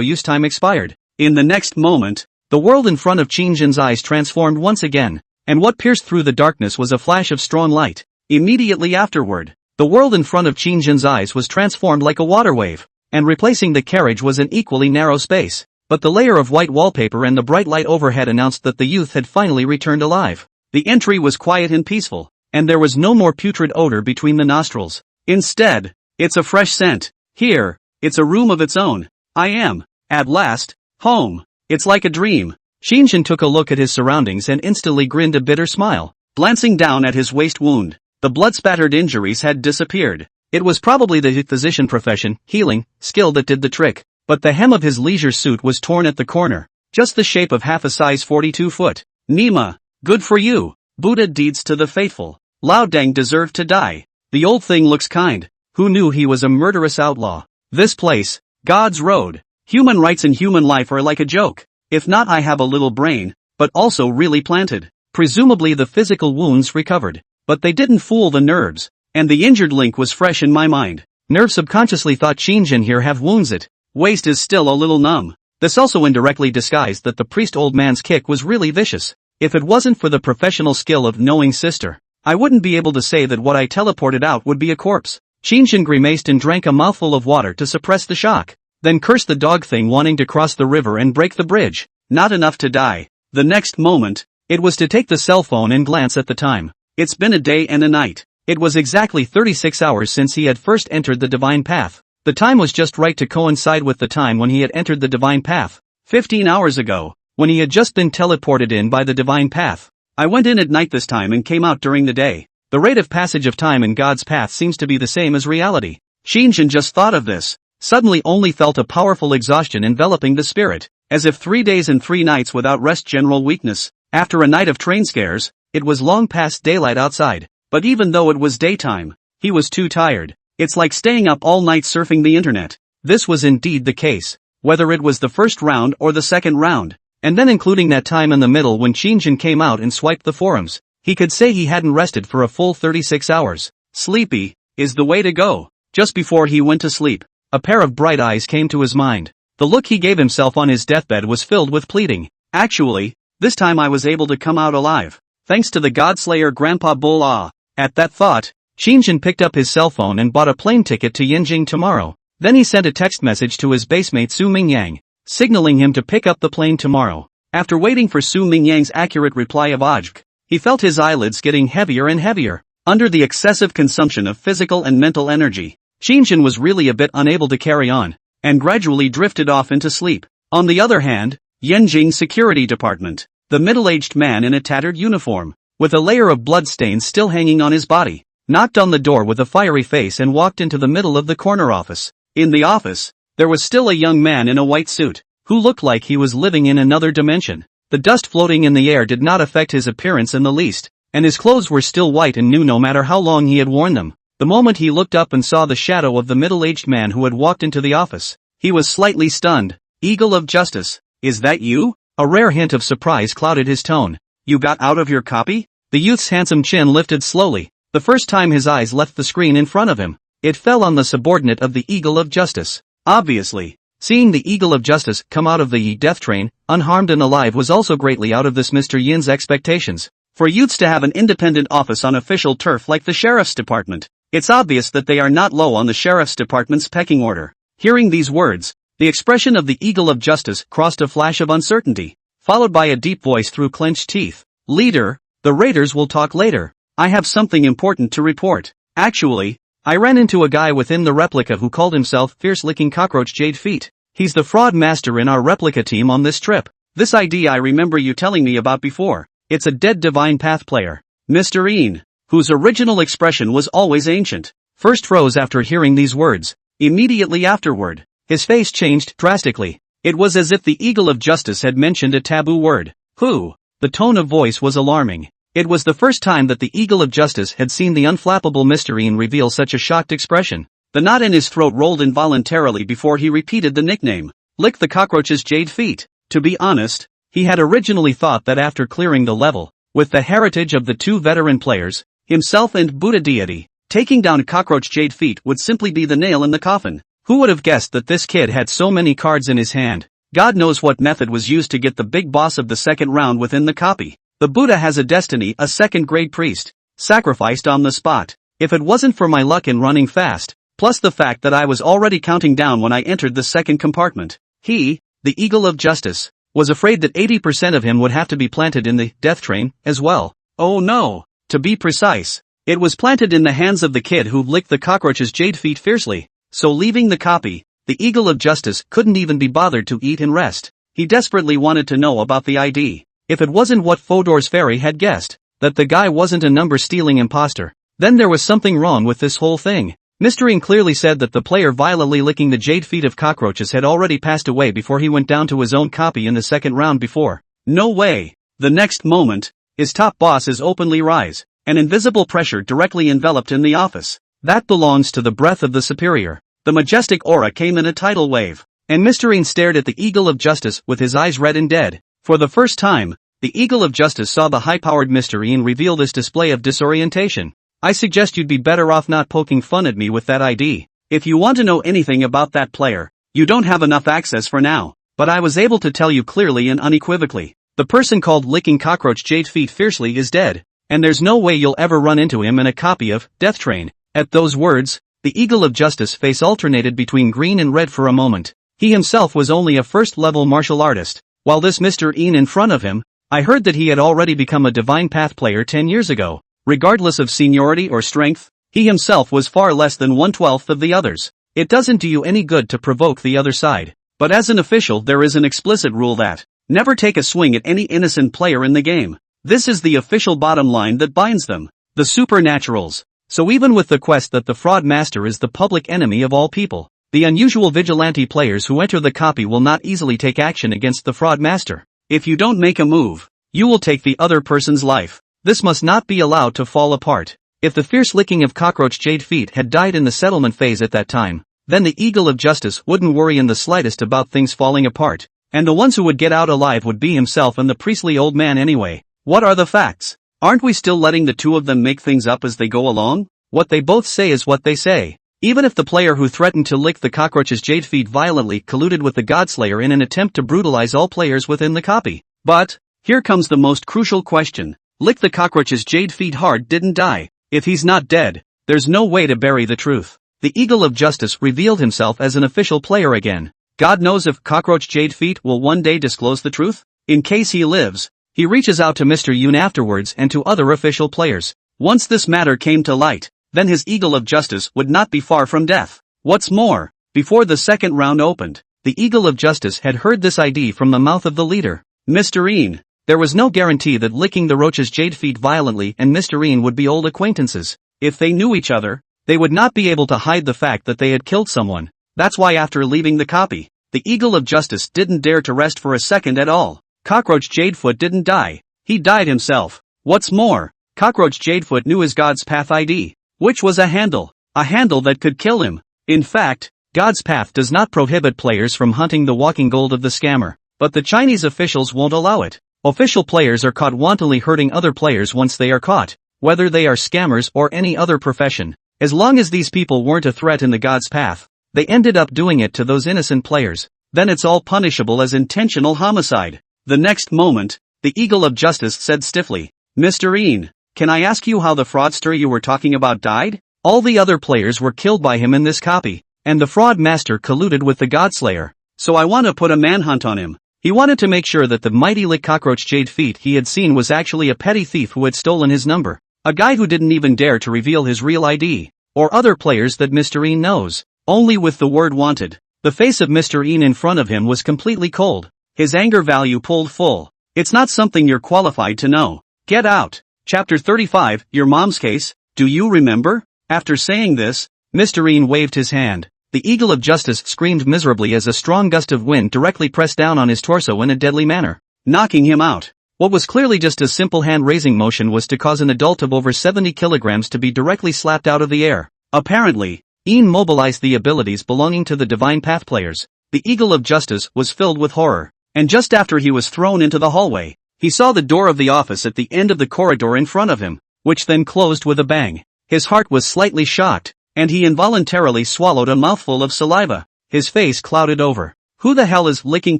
[SPEAKER 1] use time expired. In the next moment, the world in front of Qin's eyes transformed once again, and what pierced through the darkness was a flash of strong light. Immediately afterward, the world in front of Qin's eyes was transformed like a water wave, and replacing the carriage was an equally narrow space. But the layer of white wallpaper and the bright light overhead announced that the youth had finally returned alive. The entry was quiet and peaceful, and there was no more putrid odor between the nostrils. Instead, it's a fresh scent. Here, it's a room of its own. I am, at last, home. It's like a dream. Qin took a look at his surroundings and instantly grinned a bitter smile. Glancing down at his waist wound, the blood-spattered injuries had disappeared. It was probably the physician profession, healing, skill that did the trick. But the hem of his leisure suit was torn at the corner, just the shape of half a size 42 foot. Nima, good for you. Buddha deeds to the faithful. Lao Deng deserved to die. The old thing looks kind. Who knew he was a murderous outlaw? This place, God's road. Human rights and human life are like a joke. If not, I have a little brain, but also really planted. Presumably the physical wounds recovered, but they didn't fool the nerves, and the injured link was fresh in my mind. Nerve subconsciously thought Qin here have wounds it. Waist is still a little numb. This also indirectly disguised that the priest old man's kick was really vicious. If it wasn't for the professional skill of knowing sister, I wouldn't be able to say that what I teleported out would be a corpse. Qin grimaced and drank a mouthful of water to suppress the shock, then cursed the dog thing wanting to cross the river and break the bridge. Not enough to die. The next moment, it was to take the cell phone and glance at the time. It's been a day and a night. It was exactly 36 hours since he had first entered the divine path. The time was just right to coincide with the time when he had entered the divine path. 15 hours ago, when he had just been teleported in by the divine path. I went in at night this time and came out during the day. The rate of passage of time in God's path seems to be the same as reality. Qin just thought of this, suddenly only felt a powerful exhaustion enveloping the spirit, as if 3 days and 3 nights without rest, general weakness. After a night of train scares, it was long past daylight outside, but even though it was daytime, he was too tired. It's like staying up all night surfing the internet. This was indeed the case, whether it was the first round or the second round, and then including that time in the middle when Qin came out and swiped the forums, he could say he hadn't rested for a full 36 hours. Sleepy is the way to go. Just before he went to sleep, a pair of bright eyes came to his mind. The look he gave himself on his deathbed was filled with pleading. Actually, this time I was able to come out alive, thanks to the Godslayer Grandpa Bull. At that thought, Qin picked up his cell phone and bought a plane ticket to Yinjing tomorrow. Then he sent a text message to his basemate Su Mingyang, signaling him to pick up the plane tomorrow. After waiting for Su Mingyang's accurate reply of Ajk, he felt his eyelids getting heavier and heavier. Under the excessive consumption of physical and mental energy, Qin was really a bit unable to carry on, and gradually drifted off into sleep. On the other hand, Yinjing Security Department, the middle-aged man in a tattered uniform, with a layer of blood stains still hanging on his body, knocked on the door with a fiery face and walked into the middle of the corner office. In the office, there was still a young man in a white suit, who looked like he was living in another dimension. The dust floating in the air did not affect his appearance in the least, and his clothes were still white and new no matter how long he had worn them. The moment he looked up and saw the shadow of the middle-aged man who had walked into the office, he was slightly stunned. Eagle of Justice, is that you? A rare hint of surprise clouded his tone. You got out of your copy? The youth's handsome chin lifted slowly, the first time his eyes left the screen in front of him. It fell on the subordinate of the Eagle of Justice. Obviously, seeing the Eagle of Justice come out of the death train, unharmed and alive, was also greatly out of this Mr. Yin's expectations. For youths to have an independent office on official turf like the sheriff's department, it's obvious that they are not low on the sheriff's department's pecking order. Hearing these words, the expression of the Eagle of Justice crossed a flash of uncertainty, followed by a deep voice through clenched teeth. Leader, the raiders will talk later. I have something important to report. Actually, I ran into a guy within the replica who called himself Fierce-Licking Cockroach Jade Feet. He's the fraud master in our replica team on this trip. This ID I remember you telling me about before. It's a dead Divine Path player. Mr. Ian, whose original expression was always ancient, first froze after hearing these words. Immediately afterward, his face changed drastically. It was as if the Eagle of Justice had mentioned a taboo word. Who? The tone of voice was alarming. It was the first time that the Eagle of Justice had seen the unflappable Mr. Ian reveal such a shocked expression. The knot in his throat rolled involuntarily before he repeated the nickname. Lick the Cockroach's Jade Feet. To be honest, he had originally thought that after clearing the level, with the heritage of the two veteran players, himself and Buddha deity, taking down Cockroach Jade Feet would simply be the nail in the coffin. Who would have guessed that this kid had so many cards in his hand? God knows what method was used to get the big boss of the second round within the copy. The Buddha has a destiny, a second-grade priest, sacrificed on the spot. If it wasn't for my luck in running fast, plus the fact that I was already counting down when I entered the second compartment, he, the Eagle of Justice, was afraid that 80% of him would have to be planted in the death train as well. Oh no! To be precise, it was planted in the hands of the kid who licked the cockroach's jade feet fiercely. So leaving the copy, the Eagle of Justice couldn't even be bothered to eat and rest. He desperately wanted to know about the ID. If it wasn't what Fodor's fairy had guessed, that the guy wasn't a number-stealing imposter, then there was something wrong with this whole thing. Mr. Ing clearly said that the player violently licking the jade feet of cockroaches had already passed away before he went down to his own copy in the second round before. No way. The next moment, his top boss openly rise, an invisible pressure directly enveloped in the office. That belongs to the breath of the superior. The majestic aura came in a tidal wave, and Mr. Ing stared at the Eagle of Justice with his eyes red and dead. For the first time, the Eagle of Justice saw the high-powered Mr. Ian reveal this display of disorientation. I suggest you'd be better off not poking fun at me with that ID. If you want to know anything about that player, you don't have enough access for now, but I was able to tell you clearly and unequivocally. The person called Licking Cockroach Jade Feet Fiercely is dead, and there's no way you'll ever run into him in a copy of Death Train. At those words, the Eagle of Justice face alternated between green and red for a moment. He himself was only a first-level martial artist, while this Mr. Ian in front of him, I heard that he had already become a Divine Path player 10 years ago. Regardless of seniority or strength, he himself was far less than 1/12 of the others. It doesn't do you any good to provoke the other side. But as an official there is an explicit rule that, never take a swing at any innocent player in the game. This is the official bottom line that binds them. The supernaturals. So even with the quest that the fraud master is the public enemy of all people, the unusual vigilante players who enter the copy will not easily take action against the fraud master. If you don't make a move, you will take the other person's life. This must not be allowed to fall apart. If the fierce licking of Cockroach Jade Feet had died in the settlement phase at that time, then the Eagle of Justice wouldn't worry in the slightest about things falling apart, and the ones who would get out alive would be himself and the priestly old man anyway. What are the facts? Aren't we still letting the two of them make things up as they go along? What they both say is what they say. Even if the player who threatened to lick the cockroach's jade feet violently colluded with the Godslayer in an attempt to brutalize all players within the copy. But, here comes the most crucial question. Lick the cockroach's jade feet hard didn't die. If he's not dead, there's no way to bury the truth. The Eagle of Justice revealed himself as an official player again. God knows if Cockroach Jade Feet will one day disclose the truth. In case he lives, he reaches out to Mr. Yoon afterwards and to other official players. Once this matter came to light, then his Eagle of Justice would not be far from death. What's more, before the second round opened, the Eagle of Justice had heard this ID from the mouth of the leader, Mr. Ian. There was no guarantee that licking the roach's jade feet violently and Mr. Ian would be old acquaintances. If they knew each other, they would not be able to hide the fact that they had killed someone. That's why after leaving the copy, the Eagle of Justice didn't dare to rest for a second at all. Cockroach Jadefoot didn't die. He died himself. What's more, Cockroach Jadefoot knew his God's Path ID, which was a handle that could kill him. In fact, God's Path does not prohibit players from hunting the walking gold of the scammer, but the Chinese officials won't allow it. Official players are caught wantonly hurting other players once they are caught, whether they are scammers or any other profession. As long as these people weren't a threat in the god's path, they ended up doing it to those innocent players. Then it's all punishable as intentional homicide. The next moment, the Eagle of Justice said stiffly, "Mr. Ian, can I ask you how the fraudster you were talking about died? All the other players were killed by him in this copy, and the fraud master colluded with the Godslayer. So I want to put a manhunt on him." He wanted to make sure that the mighty lick cockroach Jade Feet he had seen was actually a petty thief who had stolen his number. A guy who didn't even dare to reveal his real ID, or other players that Mr. Ian knows, only with the word wanted. The face of Mr. Ian in front of him was completely cold. His anger value pulled full. "It's not something you're qualified to know. Get out." Chapter 35, Your Mom's Case, Do You Remember? After saying this, Mr. Ian waved his hand. The Eagle of Justice screamed miserably as a strong gust of wind directly pressed down on his torso in a deadly manner, knocking him out. What was clearly just a simple hand-raising motion was to cause an adult of over 70 kilograms to be directly slapped out of the air. Apparently, Ian mobilized the abilities belonging to the Divine Path players. The Eagle of Justice was filled with horror, and just after he was thrown into the hallway, he saw the door of the office at the end of the corridor in front of him, which then closed with a bang. His heart was slightly shocked, and he involuntarily swallowed a mouthful of saliva. His face clouded over. Who the hell is licking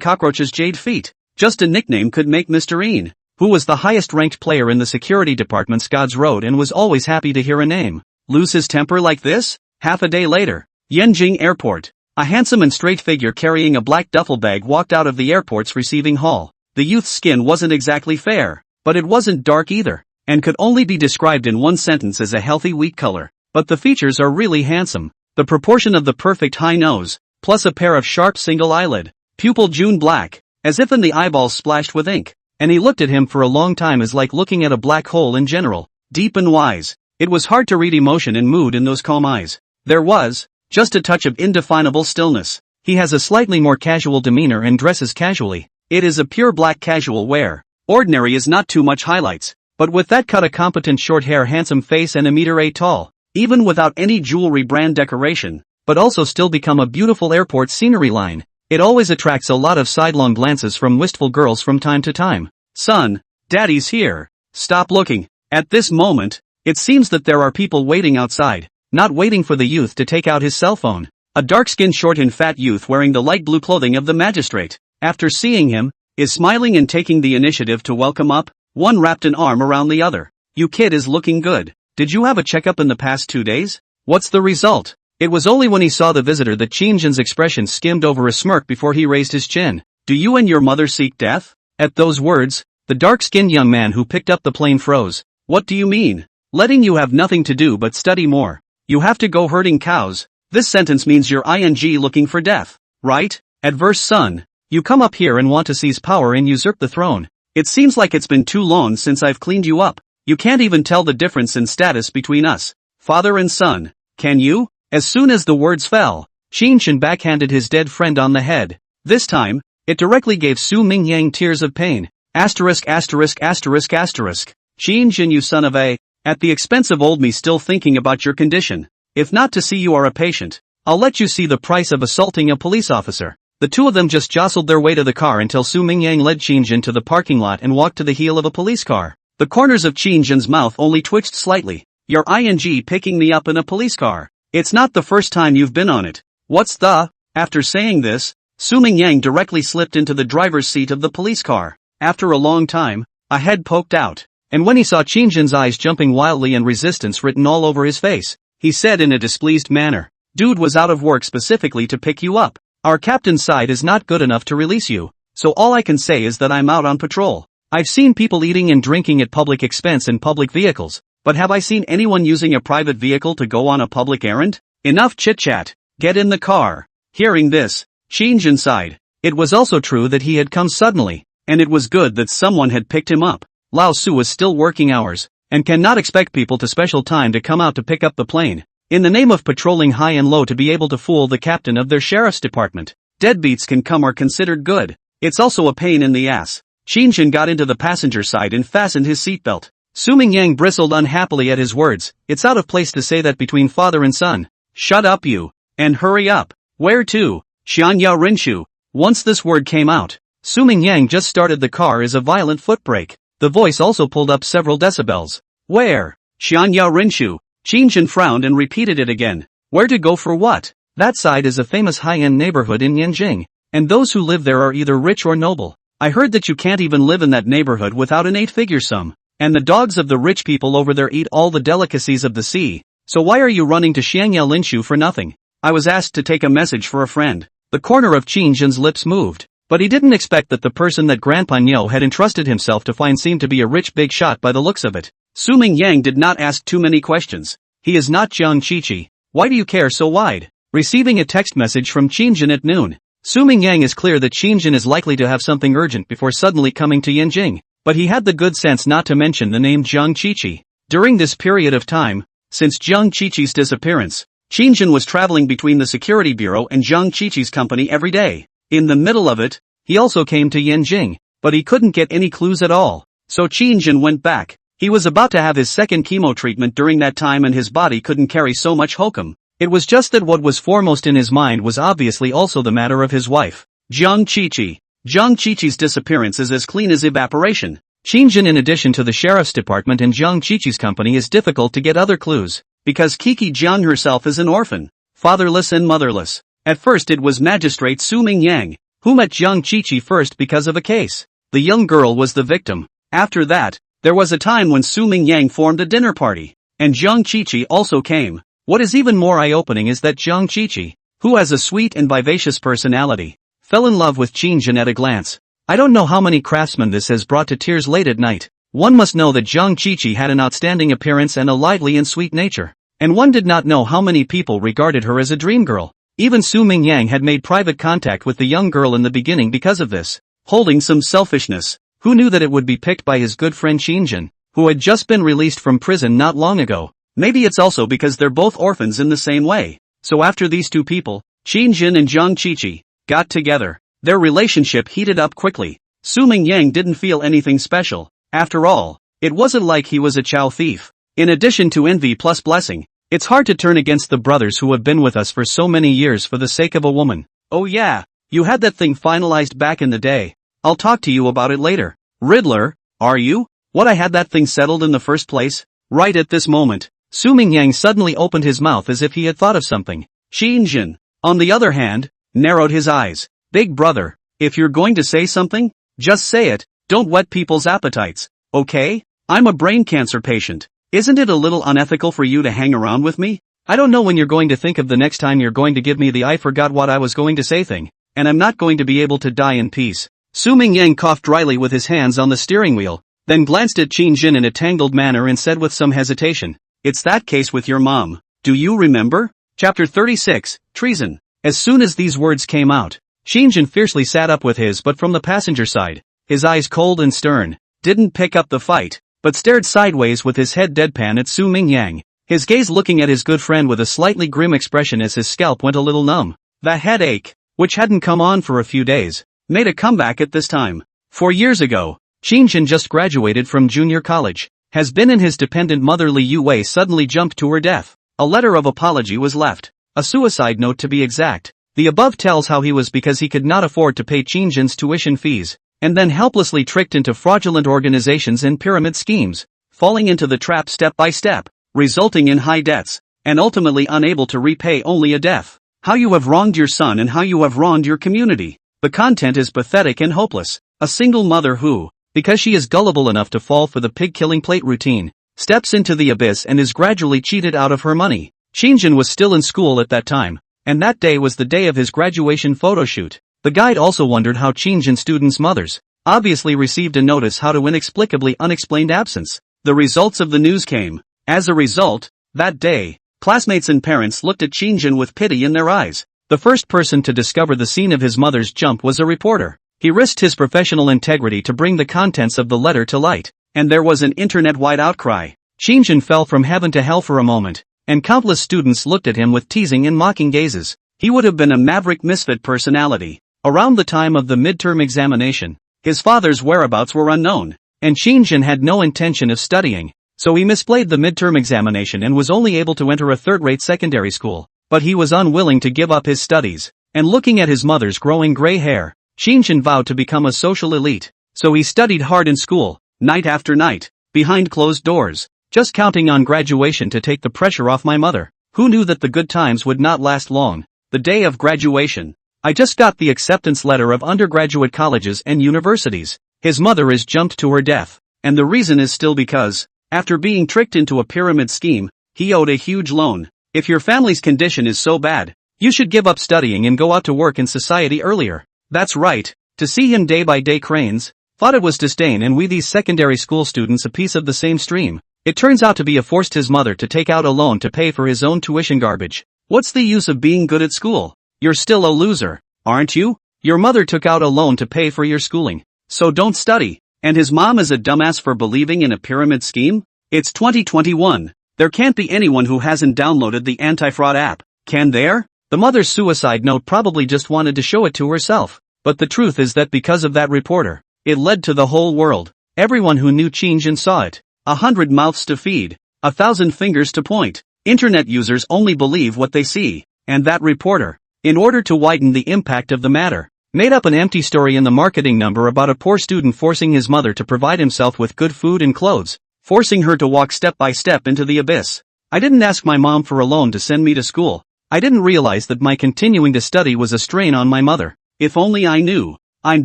[SPEAKER 1] cockroaches Jade Feet? Just a nickname could make Mr. Ian, who was the highest-ranked player in the security department's God's Road and was always happy to hear a name, lose his temper like this? Half a day later, Yanjing Airport. A handsome and straight figure carrying a black duffel bag walked out of the airport's receiving hall. The youth's skin wasn't exactly fair, but it wasn't dark either, and could only be described in one sentence as a healthy wheat color. But the features are really handsome. The proportion of the perfect high nose, plus a pair of sharp single eyelid, pupil June black, as if in the eyeballs splashed with ink. And he looked at him for a long time as like looking at a black hole in general, deep and wise. It was hard to read emotion and mood in those calm eyes. There was just a touch of indefinable stillness. He has a slightly more casual demeanor and dresses casually. It is a pure black casual wear. Ordinary is not too much highlights, but with that cut a competent short hair handsome face and a meter 8 tall, even without any jewelry brand decoration, but also still become a beautiful airport scenery line. It always attracts a lot of sidelong glances from wistful girls from time to time. "Son, Daddy's here. Stop looking." At this moment, it seems that there are people waiting outside, not waiting for the youth to take out his cell phone. A dark-skinned short and fat youth wearing the light blue clothing of the magistrate, after seeing him, is smiling and taking the initiative to welcome up. One wrapped an arm around the other. "You kid is looking good. Did you have a checkup in the past 2 days? What's the result?" It was only when he saw the visitor that Qin Shang's expression skimmed over a smirk before he raised his chin. "Do you and your mother seek death?" At those words, the dark-skinned young man who picked up the plane froze. "What do you mean? Letting you have nothing to do but study more. You have to go herding cows. This sentence means you're ing looking for death, right? Adverse son. You come up here and want to seize power and usurp the throne. It seems like it's been too long since I've cleaned you up. You can't even tell the difference in status between us, father and son, can you?" As soon as the words fell, Qin Shang backhanded his dead friend on the head. This time, it directly gave Su Mingyang tears of pain. Asterisk asterisk asterisk asterisk. "Qin Shang, you son of a," at the expense of old me still thinking about your condition. "If not to see you are a patient, I'll let you see the price of assaulting a police officer." The two of them just jostled their way to the car until Su Mingyang led Qin Shang to the parking lot and walked to the heel of a police car. The corners of Qin Shang's mouth only twitched slightly. "You're ing picking me up in a police car. It's not the first time you've been on it. What's the..." After saying this, Su Mingyang directly slipped into the driver's seat of the police car. After a long time, a head poked out, and when he saw Qin Shang's eyes jumping wildly and resistance written all over his face, he said in a displeased manner, "Dude was out of work specifically to pick you up. Our captain's side is not good enough to release you, so all I can say is that I'm out on patrol. I've seen people eating and drinking at public expense in public vehicles, but have I seen anyone using a private vehicle to go on a public errand? Enough chit-chat. Get in the car." Hearing this, Qin Shang sighed. It was also true that he had come suddenly, and it was good that someone had picked him up. Lao Su was still working hours, and cannot expect people to special time to come out to pick up the plane, in the name of patrolling high and low to be able to fool the captain of their sheriff's department. Deadbeats can come are considered good. It's also a pain in the ass. Qin Shang got into the passenger side and fastened his seatbelt. Su Mingyang bristled unhappily at his words. "It's out of place to say that between father and son." "Shut up you, and hurry up." "Where to?" "Xianya Rinshu." Once this word came out, Su Mingyang just started the car as a violent foot brake. The voice also pulled up several decibels. "Where?" "Xianya Rinshu." Qin frowned and repeated it again. Where to go for what? That side is a famous high-end neighborhood in Yanjing, and those who live there are either rich or noble. I heard that you can't even live in that neighborhood without an 8-figure sum, and the dogs of the rich people over there eat all the delicacies of the sea, so why are you running to Xiangya Linshu for nothing? I was asked to take a message for a friend. The corner of Qin's lips moved, but he didn't expect that the person that Grandpa Nyo had entrusted himself to find seemed to be a rich big shot by the looks of it. Su Mingyang did not ask too many questions. He is not Jiang Qiqi. Why do you care so wide? Receiving a text message from Qinjin at noon. Su Mingyang is clear that Qinjin is likely to have something urgent before suddenly coming to Yanjing, but he had the good sense not to mention the name Jiang Qiqi. During this period of time, since Jiang Qiqi's disappearance, Qinjin was traveling between the security bureau and Jiang Qiqi's company every day. In the middle of it, he also came to Yanjing, but he couldn't get any clues at all. So Qinjin went back. He was about to have his second chemo treatment during that time and his body couldn't carry so much hokum. It was just that what was foremost in his mind was obviously also the matter of his wife, Jiang Qiqi. Jiang Qiqi's disappearance is as clean as evaporation. Qinjin, in addition to the sheriff's department and Jiang Qiqi's company, is difficult to get other clues, because Kiki Jiang herself is an orphan, fatherless and motherless. At first it was Magistrate Su Mingyang, who met Jiang Qiqi first because of a case. The young girl was the victim. After that, there was a time when Su Mingyang formed a dinner party, and Jiang Qiqi also came. What is even more eye-opening is that Jiang Qiqi, who has a sweet and vivacious personality, fell in love with Qinjin at a glance. I don't know how many craftsmen this has brought to tears late at night. One must know that Jiang Qiqi had an outstanding appearance and a lively and sweet nature, and one did not know how many people regarded her as a dream girl. Even Su Mingyang had made private contact with the young girl in the beginning because of this, holding some selfishness. Who knew that it would be picked by his good friend Qinjin, who had just been released from prison not long ago? Maybe it's also because they're both orphans in the same way. So after these two people, Qinjin and Jiang Qiqi, got together, their relationship heated up quickly. Su Mingyang didn't feel anything special. After all, it wasn't like he was a chow thief. In addition to envy plus blessing, it's hard to turn against the brothers who have been with us for so many years for the sake of a woman. Oh yeah, you had that thing finalized back in the day. I'll talk to you about it later. Riddler, are you? What, I had that thing settled in the first place? Right at this moment, Su Mingyang suddenly opened his mouth as if he had thought of something. Qinjin, on the other hand, narrowed his eyes. Big brother, if you're going to say something, just say it, don't whet people's appetites, okay? I'm a brain cancer patient. Isn't it a little unethical for you to hang around with me? I don't know when you're going to think of the next time you're going to give me the I forgot what I was going to say thing, and I'm not going to be able to die in peace. Su Mingyang coughed dryly with his hands on the steering wheel, then glanced at Qinjin in a tangled manner and said with some hesitation, "It's that case with your mom. Do you remember?" Chapter 36, Treason. As soon as these words came out, Qinjin fiercely sat up with his but from the passenger side, his eyes cold and stern, didn't pick up the fight, but stared sideways with his head deadpan at Su Mingyang, his gaze looking at his good friend with a slightly grim expression as his scalp went a little numb. The headache, which hadn't come on for a few days, made a comeback at this time. 4 years ago, Qinjin just graduated from junior college, has been in his dependent mother Li Yuwei suddenly jumped to her death. A letter of apology was left, a suicide note to be exact. The above tells how he was because he could not afford to pay Qinjin's tuition fees, and then helplessly tricked into fraudulent organizations and pyramid schemes, falling into the trap step by step, resulting in high debts, and ultimately unable to repay only a death. How you have wronged your son and how you have wronged your community. The content is pathetic and hopeless. A single mother who, because she is gullible enough to fall for the pig-killing plate routine, steps into the abyss and is gradually cheated out of her money. Qinjin was still in school at that time, and that day was the day of his graduation photo shoot. The guide also wondered how Qinjin students' mothers obviously received a notice how to inexplicably unexplained absence. The results of the news came. As a result, that day, classmates and parents looked at Qinjin with pity in their eyes. The first person to discover the scene of his mother's jump was a reporter. He risked his professional integrity to bring the contents of the letter to light, and there was an internet-wide outcry. Qinjin fell from heaven to hell for a moment, and countless students looked at him with teasing and mocking gazes. He would have been a maverick misfit personality. Around the time of the midterm examination, his father's whereabouts were unknown, and Qinjin had no intention of studying, so he misplayed the midterm examination and was only able to enter a third-rate secondary school. But he was unwilling to give up his studies, and looking at his mother's growing gray hair, Qinjin vowed to become a social elite. So he studied hard in school, night after night, behind closed doors. just counting on graduation to take the pressure off my mother. Who knew that the good times would not last long? The day of graduation. I just got the acceptance letter of undergraduate colleges and universities. His mother is jumped to her death. And the reason is still because, after being tricked into a pyramid scheme, he owed a huge loan. If your family's condition is so bad, you should give up studying and go out to work in society earlier. That's right. To see him day by day cranes, thought it was disdain, and we these secondary school students a piece of the same stream. It turns out to be forced his mother to take out a loan to pay for his own tuition garbage. What's the use of being good at school? You're still a loser, aren't you? Your mother took out a loan to pay for your schooling. So don't study. And his mom is a dumbass for believing in a pyramid scheme? It's 2021. There can't be anyone who hasn't downloaded the anti-fraud app, can there? The mother's suicide note probably just wanted to show it to herself. But the truth is that because of that reporter, it led to the whole world. Everyone who knew Qin Shang saw it. 100 mouths to feed, 1,000 fingers to point. Internet users only believe what they see. And that reporter, in order to widen the impact of the matter, made up an empty story in the marketing number about a poor student forcing his mother to provide himself with good food and clothes, forcing her to walk step by step into the abyss. I didn't ask my mom for a loan to send me to school. I didn't realize that my continuing to study was a strain on my mother. If only I knew. I'm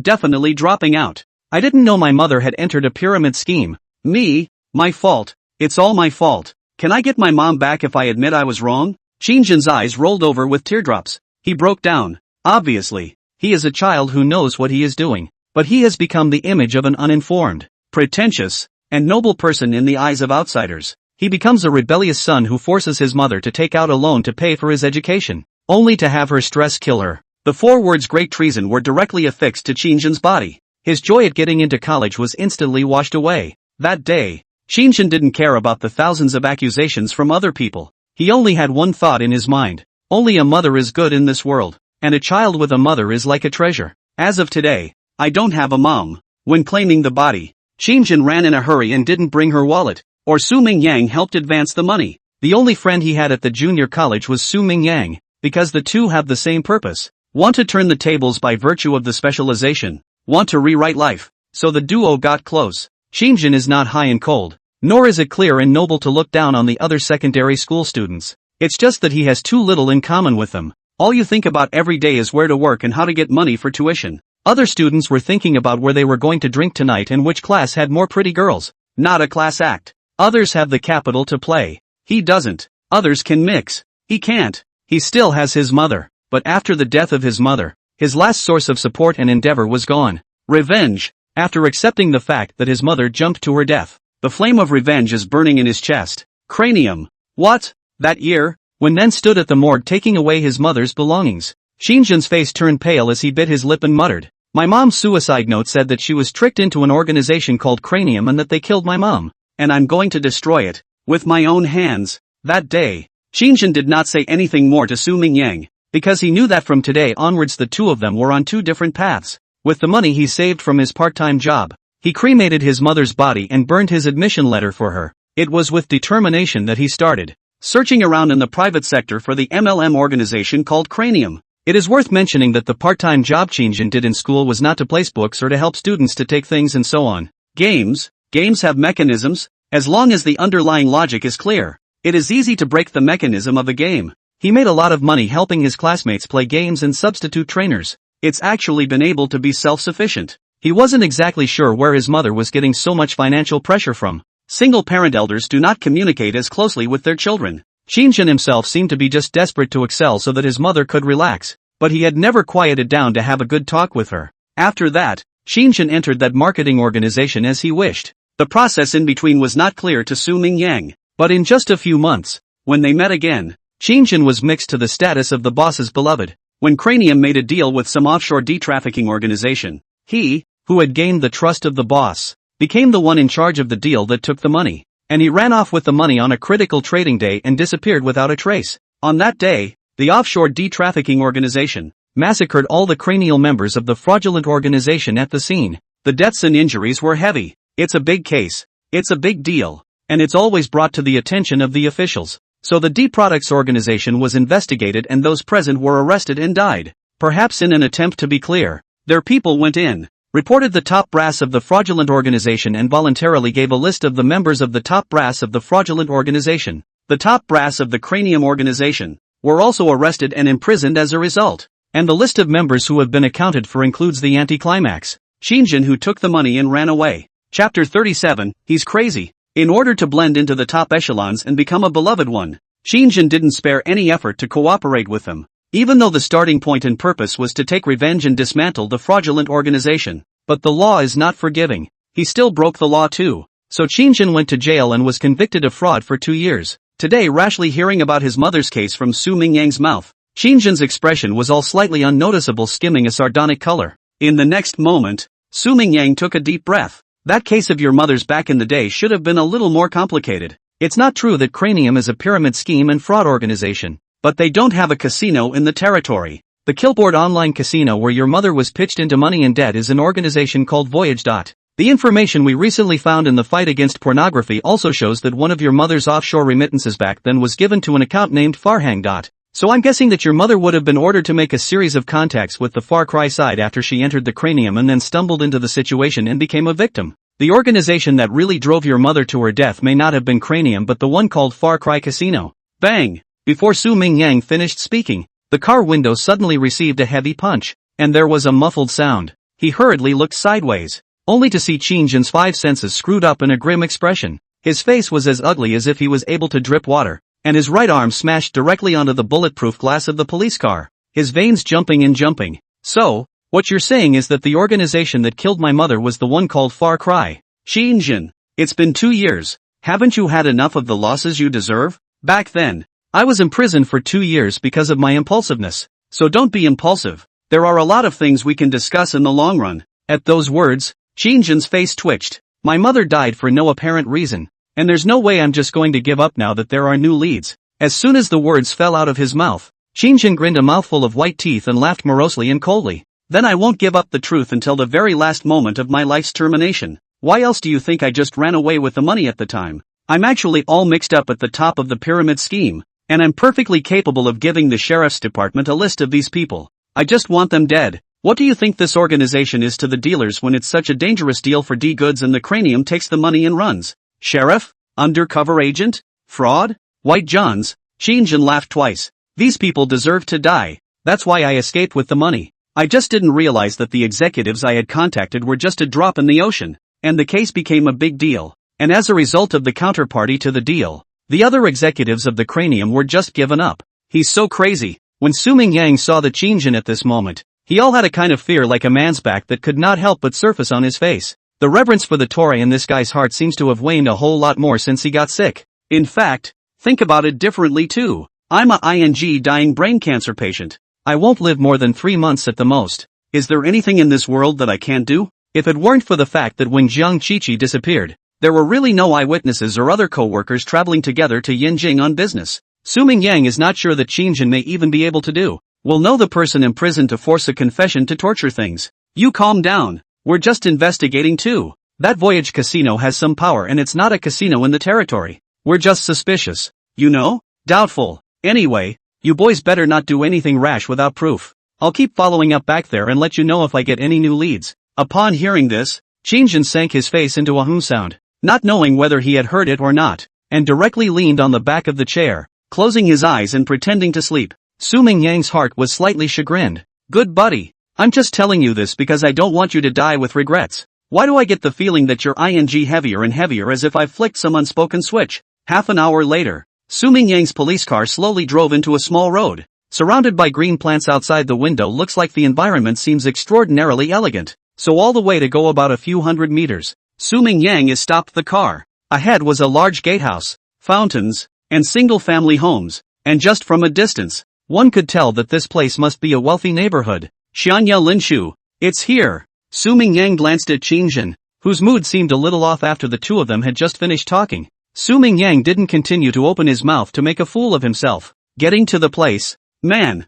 [SPEAKER 1] definitely dropping out. I didn't know my mother had entered a pyramid scheme. Me? My fault. It's all my fault. Can I get my mom back if I admit I was wrong? Qin Shang's eyes rolled over with teardrops. He broke down. Obviously, he is a child who knows what he is doing, but he has become the image of an uninformed, pretentious, and noble person in the eyes of outsiders. He becomes a rebellious son who forces his mother to take out a loan to pay for his education, only to have her stress kill her. The 4 words great treason were directly affixed to Qin Shang's body. His joy at getting into college was instantly washed away. That day, Qin Shang didn't care about the thousands of accusations from other people. He only had one thought in his mind. Only a mother is good in this world, and a child with a mother is like a treasure. As of today, I don't have a mom. When claiming the body, Qin Shang ran in a hurry and didn't bring her wallet, or Su Mingyang helped advance the money. The only friend he had at the junior college was Su Mingyang, because the two have the same purpose. Want to turn the tables by virtue of the specialization. Want to rewrite life. So the duo got close. Qin Shang is not high and cold, nor is it clear and noble to look down on the other secondary school students. It's just that he has too little in common with them. All you think about every day is where to work and how to get money for tuition. Other students were thinking about where they were going to drink tonight and which class had more pretty girls. Not a class act. Others have the capital to play. He doesn't. Others can mix. He can't. He still has his mother. But after the death of his mother, his last source of support and endeavor was gone. Revenge. After accepting the fact that his mother jumped to her death, the flame of revenge is burning in his chest. Cranium. What? That year, when then stood at the morgue taking away his mother's belongings. Qin Shang's face turned pale as he bit his lip and muttered. My mom's suicide note said that she was tricked into an organization called Cranium and that they killed my mom. And I'm going to destroy it. With my own hands. That day, Qin Shang did not say anything more to Su Mingyang, because he knew that from today onwards the two of them were on 2 different paths. With the money he saved from his part-time job, he cremated his mother's body and burned his admission letter for her. It was with determination that he started searching around in the private sector for the MLM organization called Cranium. It is worth mentioning that the part-time job Qin Shang did in school was not to place books or to help students to take things and so on. Games have mechanisms. As long as the underlying logic is clear, it is easy to break the mechanism of a game. He made a lot of money helping his classmates play games and substitute trainers. It's actually been able to be self-sufficient. He wasn't exactly sure where his mother was getting so much financial pressure from. Single-parent elders do not communicate as closely with their children. Qin Shang himself seemed to be just desperate to excel so that his mother could relax, but he had never quieted down to have a good talk with her. After that, Qin Shang entered that marketing organization as he wished. The process in between was not clear to Su Mingyang, but in just a few months, when they met again, Qin Shang was mixed to the status of the boss's beloved. When Cranium made a deal with some offshore de-trafficking organization, he, who had gained the trust of the boss, became the one in charge of the deal that took the money, and he ran off with the money on a critical trading day and disappeared without a trace. On that day, the offshore de-trafficking organization massacred all the cranial members of the fraudulent organization at the scene. The deaths and injuries were heavy. It's a big case. It's a big deal. And it's always brought to the attention of the officials. So the D-Products organization was investigated and those present were arrested and died. Perhaps in an attempt to be clear, their people went in. reported the top brass of the fraudulent organization and voluntarily gave a list of the members of the top brass of the fraudulent organization. The top brass of the Cranium organization were also arrested and imprisoned as a result. And the list of members who have been accounted for includes the anticlimax, Qin, who took the money and ran away. Chapter 37, He's Crazy. In order to blend into the top echelons and become a beloved one, Qin didn't spare any effort to cooperate with them. Even though the starting point and purpose was to take revenge and dismantle the fraudulent organization. But the law is not forgiving. He still broke the law too. So Qin went to jail and was convicted of fraud for 2 years. Today, rashly hearing about his mother's case from Su Mingyang's mouth, Qin's expression was all slightly unnoticeable, skimming a sardonic color. In the next moment, Su Mingyang took a deep breath. That case of your mother's back in the day should have been a little more complicated. It's not true that Cranium is a pyramid scheme and fraud organization. But they don't have a casino in the territory. The Killboard online casino where your mother was pitched into money and debt is an organization called Voyage. The information we recently found in the fight against pornography also shows that one of your mother's offshore remittances back then was given to an account named Farhang. So I'm guessing that your mother would have been ordered to make a series of contacts with the Far Cry side after she entered the Cranium and then stumbled into the situation and became a victim. The organization that really drove your mother to her death may not have been Cranium but the one called Far Cry Casino. Bang! Before Su Mingyang finished speaking, the car window suddenly received a heavy punch, and there was a muffled sound. He hurriedly looked sideways, only to see Qin's 5 senses screwed up in a grim expression. His face was as ugly as if he was able to drip water, and his right arm smashed directly onto the bulletproof glass of the police car, his veins jumping and jumping. So, what you're saying is that the organization that killed my mother was the one called Far Cry. Qin, it's been 2 years. Haven't you had enough of the losses you deserve? Back then, I was imprisoned for 2 years because of my impulsiveness. So don't be impulsive. There are a lot of things we can discuss in the long run. At those words, Qin's face twitched. My mother died for no apparent reason. And there's no way I'm just going to give up now that there are new leads. As soon as the words fell out of his mouth, Qin grinned a mouthful of white teeth and laughed morosely and coldly. Then I won't give up the truth until the very last moment of my life's termination. Why else do you think I just ran away with the money at the time? I'm actually all mixed up at the top of the pyramid scheme. And I'm perfectly capable of giving the sheriff's department a list of these people. I just want them dead. What do you think this organization is to the dealers when it's such a dangerous deal for D-goods and the Cranium takes the money and runs? Sheriff? Undercover agent? Fraud? White Johns? Qin laughed twice. These people deserve to die. That's why I escaped with the money. I just didn't realize that the executives I had contacted were just a drop in the ocean. And the case became a big deal. And as a result of the counterparty to the deal, the other executives of the Cranium were just given up. He's so crazy. When Su Mingyang saw the Qin at this moment, he all had a kind of fear like a man's back that could not help but surface on his face. The reverence for the Torah in this guy's heart seems to have waned a whole lot more since he got sick. In fact, think about it differently too. I'm a dying brain cancer patient. I won't live more than 3 months at the most. Is there anything in this world that I can't do? If it weren't for the fact that when Jiang Qiqi disappeared, there were really no eyewitnesses or other co-workers traveling together to Yinjing on business. Su Mingyang is not sure that Qin may even be able to do. We'll know the person imprisoned to force a confession to torture things. You calm down. We're just investigating too. That Voyage casino has some power and it's not a casino in the territory. We're just suspicious. You know? Doubtful. Anyway, you boys better not do anything rash without proof. I'll keep following up back there and let you know if I get any new leads. Upon hearing this, Qin sank his face into a sound, not knowing whether he had heard it or not, and directly leaned on the back of the chair, closing his eyes and pretending to sleep. Su Mingyang's heart was slightly chagrined. Good buddy. I'm just telling you this because I don't want you to die with regrets. Why do I get the feeling that you're heavier and heavier as if I flicked some unspoken switch? Half an hour later, Su Mingyang's police car slowly drove into a small road. Surrounded by green plants outside the window, looks like the environment seems extraordinarily elegant. So all the way to go about a few hundred meters, Su Mingyang has stopped the car. Ahead was a large gatehouse, fountains, and single-family homes, and just from a distance, one could tell that this place must be a wealthy neighborhood. Xianya Linshu, it's here. Su Mingyang glanced at Qin, whose mood seemed a little off after the two of them had just finished talking. Su Mingyang didn't continue to open his mouth to make a fool of himself. Getting to the place. Man.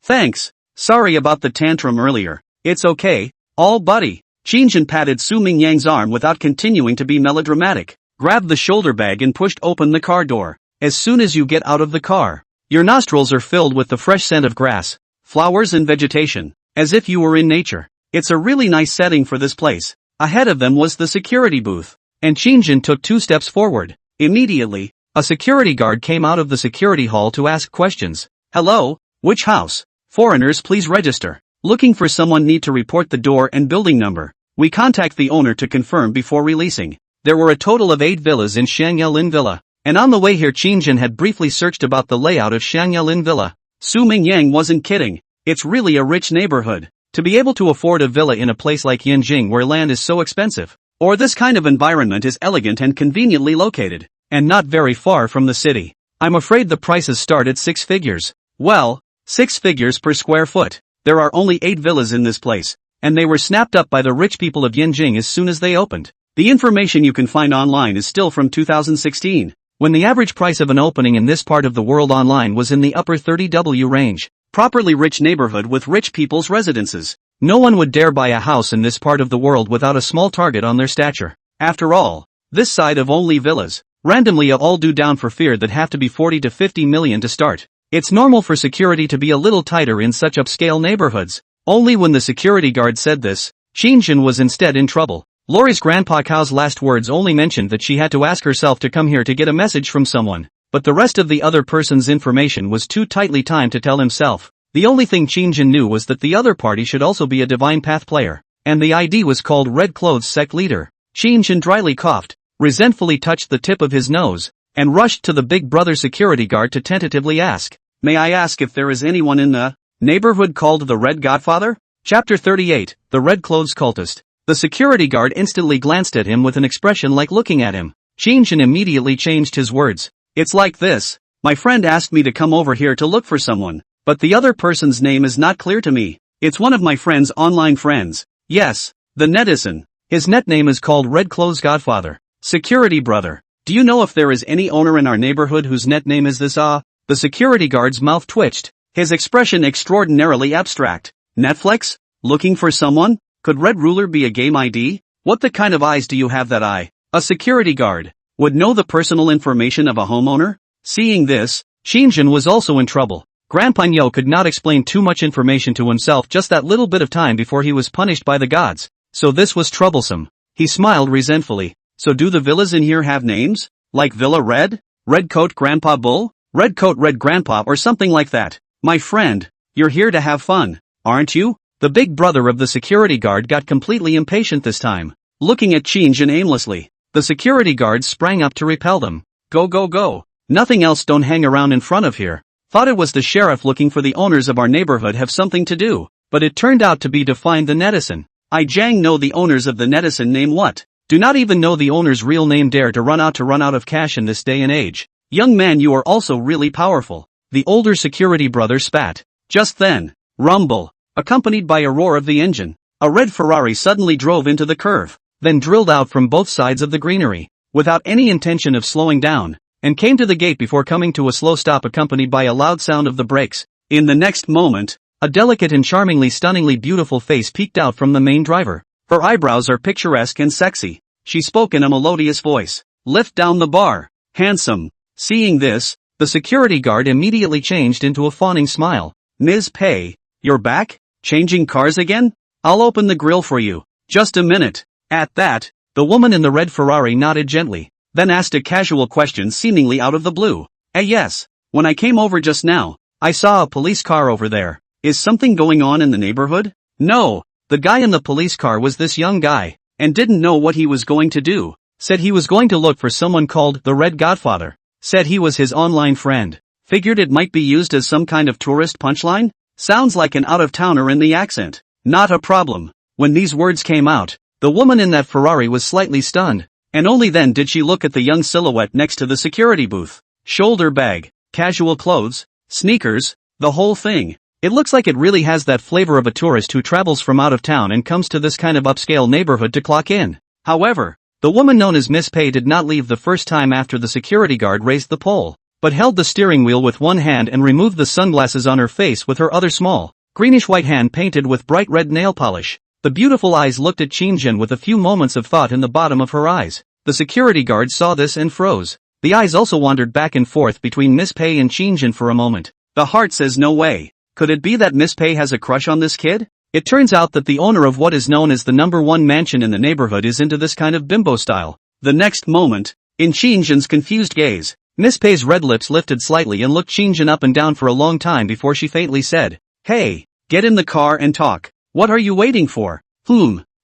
[SPEAKER 1] Thanks. Sorry about the tantrum earlier. It's okay. All buddy. Qin patted Su Mingyang's arm without continuing to be melodramatic, grabbed the shoulder bag and pushed open the car door. As soon as you get out of the car, your nostrils are filled with the fresh scent of grass, flowers and vegetation, as if you were in nature. It's a really nice setting for this place. Ahead of them was the security booth. And Qin took 2 steps forward. Immediately, a security guard came out of the security hall to ask questions. Hello, which house? Foreigners please register. Looking for someone, need to report the door and building number. We contact the owner to confirm before releasing. There were a total of 8 villas in Shangyalin Villa. And on the way here Qin had briefly searched about the layout of Shangyalin Villa. Su Mingyang wasn't kidding. It's really a rich neighborhood. To be able to afford a villa in a place like Yanjing where land is so expensive, or this kind of environment is elegant and conveniently located, and not very far from the city. I'm afraid the prices start at 6 figures. Well, 6 figures per square foot. There are only 8 villas in this place, and they were snapped up by the rich people of Yanjing as soon as they opened. The information you can find online is still from 2016, when the average price of an opening in this part of the world online was in the upper 30W range. Properly rich neighborhood with rich people's residences. No one would dare buy a house in this part of the world without a small target on their stature. After all, this side of only villas, randomly all due down for fear that have to be 40 to 50 million to start. It's normal for security to be a little tighter in such upscale neighborhoods. Only when the security guard said this, Qin was instead in trouble. Lori's grandpa Kao's last words only mentioned that she had to ask herself to come here to get a message from someone. But the rest of the other person's information was too tightly timed to tell himself. The only thing Qin knew was that the other party should also be a Divine Path player, and the ID was called Red Clothes Sect Leader. Qin dryly coughed, resentfully touched the tip of his nose, and rushed to the big brother security guard to tentatively ask, "May I ask if there is anyone in the neighborhood called the Red Godfather?" Chapter 38, The Red Clothes Cultist. The security guard instantly glanced at him with an expression like looking at him. Qin immediately changed his words. "It's like this. My friend asked me to come over here to look for someone, but the other person's name is not clear to me. It's one of my friend's online friends. Yes, the netizen. His net name is called Red Clothes Godfather. Security brother. Do you know if there is any owner in our neighborhood whose net name is this?" The security guard's mouth twitched, his expression extraordinarily abstract. "Netflix? Looking for someone? Could Red Ruler be a game ID? What the kind of eyes do you have that a security guard would know the personal information of a homeowner?" Seeing this, Qin was also in trouble. Grandpa could not explain too much information to himself just that little bit of time before he was punished by the gods. So this was troublesome. He smiled resentfully. "So do the villas in here have names? Like Villa Red? Red Coat Grandpa Bull? Red Coat Red Grandpa or something like that? My friend, you're here to have fun, aren't you?" The big brother of the security guard got completely impatient this time, looking at Qin aimlessly. The security guards sprang up to repel them. "Go go go. Nothing else, don't hang around in front of here. Thought it was the sheriff looking for the owners of our neighborhood have something to do, but it turned out to be to find the netizen. I jang know the owners of the netizen name what? Do not even know the owner's real name, dare to run out of cash in this day and age. Young man, you are also really powerful." The older security brother spat. Just then, rumble, accompanied by a roar of the engine. A red Ferrari suddenly drove into the curve, then drilled out from both sides of the greenery, without any intention of slowing down, and came to the gate before coming to a slow stop accompanied by a loud sound of the brakes. In the next moment, a delicate and stunningly beautiful face peeked out from the main driver. Her eyebrows are picturesque and sexy. She spoke in a melodious voice. "Lift down the bar, handsome." Seeing this, the security guard immediately changed into a fawning smile. "Ms. Pei, you're back? Changing cars again? I'll open the grill for you. Just a minute." At that, the woman in the red Ferrari nodded gently, then asked a casual question seemingly out of the blue. Yes, when I came over just now, I saw a police car over there. Is something going on in the neighborhood?" "No, the guy in the police car was this young guy, and didn't know what he was going to do. Said he was going to look for someone called the Red Godfather. Said he was his online friend. Figured it might be used as some kind of tourist punchline? Sounds like an out-of-towner in the accent." Not a problem. When these words came out, the woman in that Ferrari was slightly stunned, and only then did she look at the young silhouette next to the security booth. Shoulder bag, casual clothes, sneakers, the whole thing. It looks like it really has that flavor of a tourist who travels from out of town and comes to this kind of upscale neighborhood to clock in. However, the woman known as Miss Pei did not leave the first time after the security guard raised the pole, but held the steering wheel with one hand and removed the sunglasses on her face with her other small, greenish-white hand painted with bright red nail polish. The beautiful eyes looked at Qin with a few moments of thought in the bottom of her eyes. The security guard saw this and froze. The eyes also wandered back and forth between Miss Pei and Qin for a moment. The heart says no way. Could it be that Miss Pei has a crush on this kid? It turns out that the owner of what is known as the #1 mansion in the neighborhood is into this kind of bimbo style. The next moment, in Qin confused gaze, Miss Pei's red lips lifted slightly and looked Qin up and down for a long time before she faintly said, "Hey, get in the car and talk. What are you waiting for?"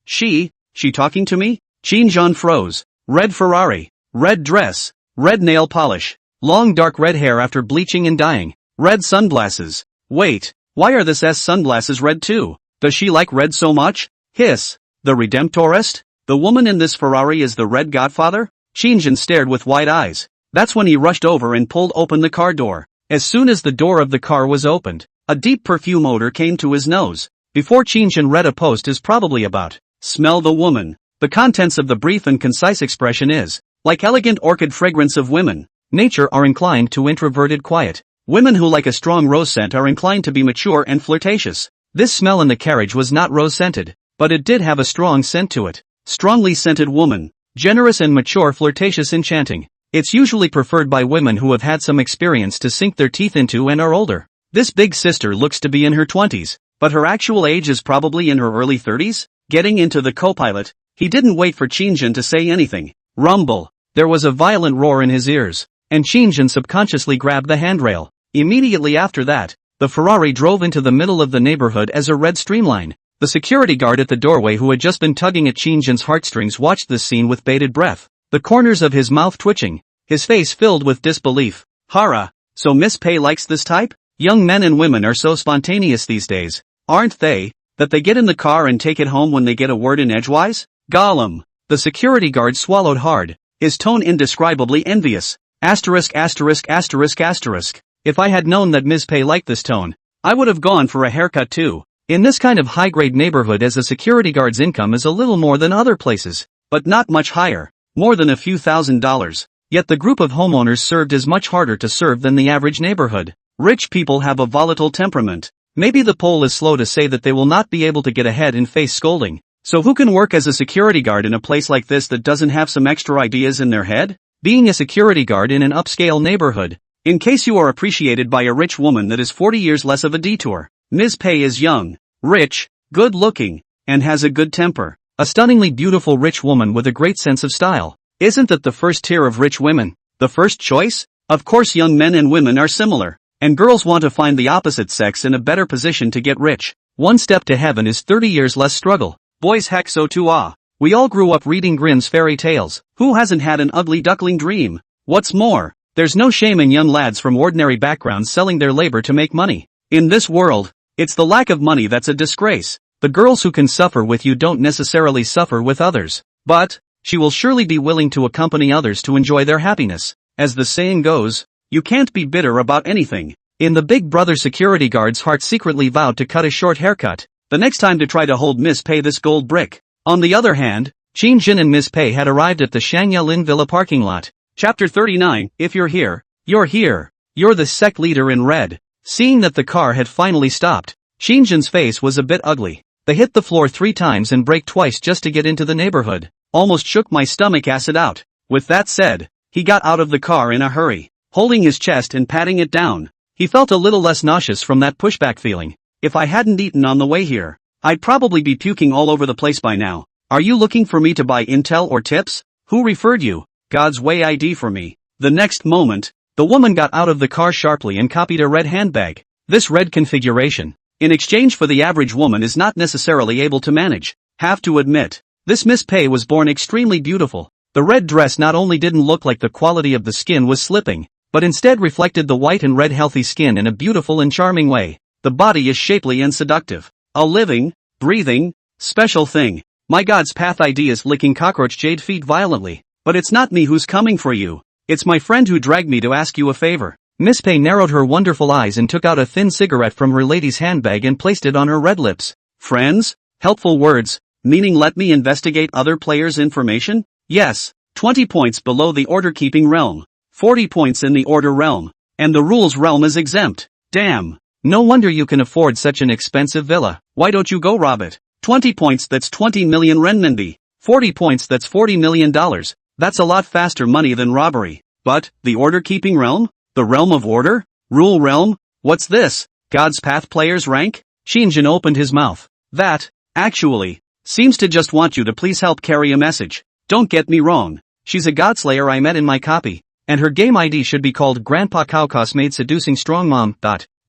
[SPEAKER 1] She talking to me? Qin froze. Red Ferrari, red dress, red nail polish, long dark red hair after bleaching and dyeing, red sunglasses. Wait, why are this sunglasses red too? Does she like red so much? Hiss. The Redemptorist? The woman in this Ferrari is the Red Godfather? Qin stared with wide eyes. That's when he rushed over and pulled open the car door. As soon as the door of the car was opened, a deep perfume odor came to his nose. Before Qin read a post is probably about, smell the woman. The contents of the brief and concise expression is, like elegant orchid fragrance of women, nature are inclined to introverted quiet. Women who like a strong rose scent are inclined to be mature and flirtatious. This smell in the carriage was not rose-scented, but it did have a strong scent to it. Strongly scented woman. Generous and mature, flirtatious, enchanting. It's usually preferred by women who have had some experience to sink their teeth into and are older. This big sister looks to be in her 20s, but her actual age is probably in her early 30s. Getting into the co-pilot, he didn't wait for Qin to say anything. Rumble. There was a violent roar in his ears, and Qin subconsciously grabbed the handrail. Immediately after that, the Ferrari drove into the middle of the neighborhood as a red streamline. The security guard at the doorway, who had just been tugging at Qin's heartstrings, watched this scene with bated breath, the corners of his mouth twitching, his face filled with disbelief. Hara, so Miss Pei likes this type? Young men and women are so spontaneous these days, aren't they, that they get in the car and take it home when they get a word in edgewise? Gollum. The security guard swallowed hard, his tone indescribably envious. If I had known that Miss Pei liked this tone, I would have gone for a haircut too. In this kind of high-grade neighborhood, as a security guard's income is a little more than other places, but not much higher, more than a few $1,000s. Yet the group of homeowners served is much harder to serve than the average neighborhood. Rich people have a volatile temperament. Maybe the poll is slow to say that they will not be able to get ahead and face scolding. So who can work as a security guard in a place like this that doesn't have some extra ideas in their head? Being a security guard in an upscale neighborhood. In case you are appreciated by a rich woman, that is 40 years less of a detour. Ms. Pei is young, rich, good-looking, and has a good temper. A stunningly beautiful rich woman with a great sense of style. Isn't that the first tier of rich women? The first choice? Of course, young men and women are similar, and girls want to find the opposite sex in a better position to get rich. One step to heaven is 30 years less struggle. Boys, heck so too. We all grew up reading Grimm's fairy tales. Who hasn't had an ugly duckling dream? What's more, there's no shame in young lads from ordinary backgrounds selling their labor to make money. In this world, it's the lack of money that's a disgrace. The girls who can suffer with you don't necessarily suffer with others. But, she will surely be willing to accompany others to enjoy their happiness. As the saying goes, you can't be bitter about anything. In the Big Brother, security guard's heart secretly vowed to cut a short haircut the next time to try to hold Miss Pei this gold brick. On the other hand, Qin and Miss Pei had arrived at the Shangyalin Villa parking lot. Chapter 39, if you're here, you're here. You're the sect leader in red. Seeing that the car had finally stopped, Qin's face was a bit ugly. They hit the floor 3 times and braked twice just to get into the neighborhood. Almost shook my stomach acid out. With that said, he got out of the car in a hurry, holding his chest and patting it down. He felt a little less nauseous from that pushback feeling. If I hadn't eaten on the way here, I'd probably be puking all over the place by now. Are you looking for me to buy intel or tips? Who referred you? God's way ID for me. The next moment, the woman got out of the car sharply and copied a red handbag. This red configuration, in exchange for the average woman, is not necessarily able to manage. Have to admit, this Miss Pei was born extremely beautiful. The red dress not only didn't look like the quality of the skin was slipping, but instead reflected the white and red healthy skin in a beautiful and charming way. The body is shapely and seductive. A living, breathing, special thing. My God's path ID is licking cockroach jade feet violently. But it's not me who's coming for you. It's my friend who dragged me to ask you a favor. Miss Pei narrowed her wonderful eyes and took out a thin cigarette from her lady's handbag and placed it on her red lips. Friends? Helpful words, meaning let me investigate other players' information? Yes, 20 points below the order-keeping realm. 40 points in the order realm. And the rules realm is exempt. Damn. No wonder you can afford such an expensive villa. Why don't you go rob it? 20 points, that's 20 million renminbi. 40 points, that's $40 million. That's a lot faster money than robbery. But, the order-keeping realm? The realm of order? Rule realm? What's this? God's path player's rank? Qin opened his mouth. That, actually, seems to just want you to please help carry a message. Don't get me wrong. She's a godslayer I met in my copy, and her game ID should be called Grandpa Cowcos Made Seducing Strong Mom.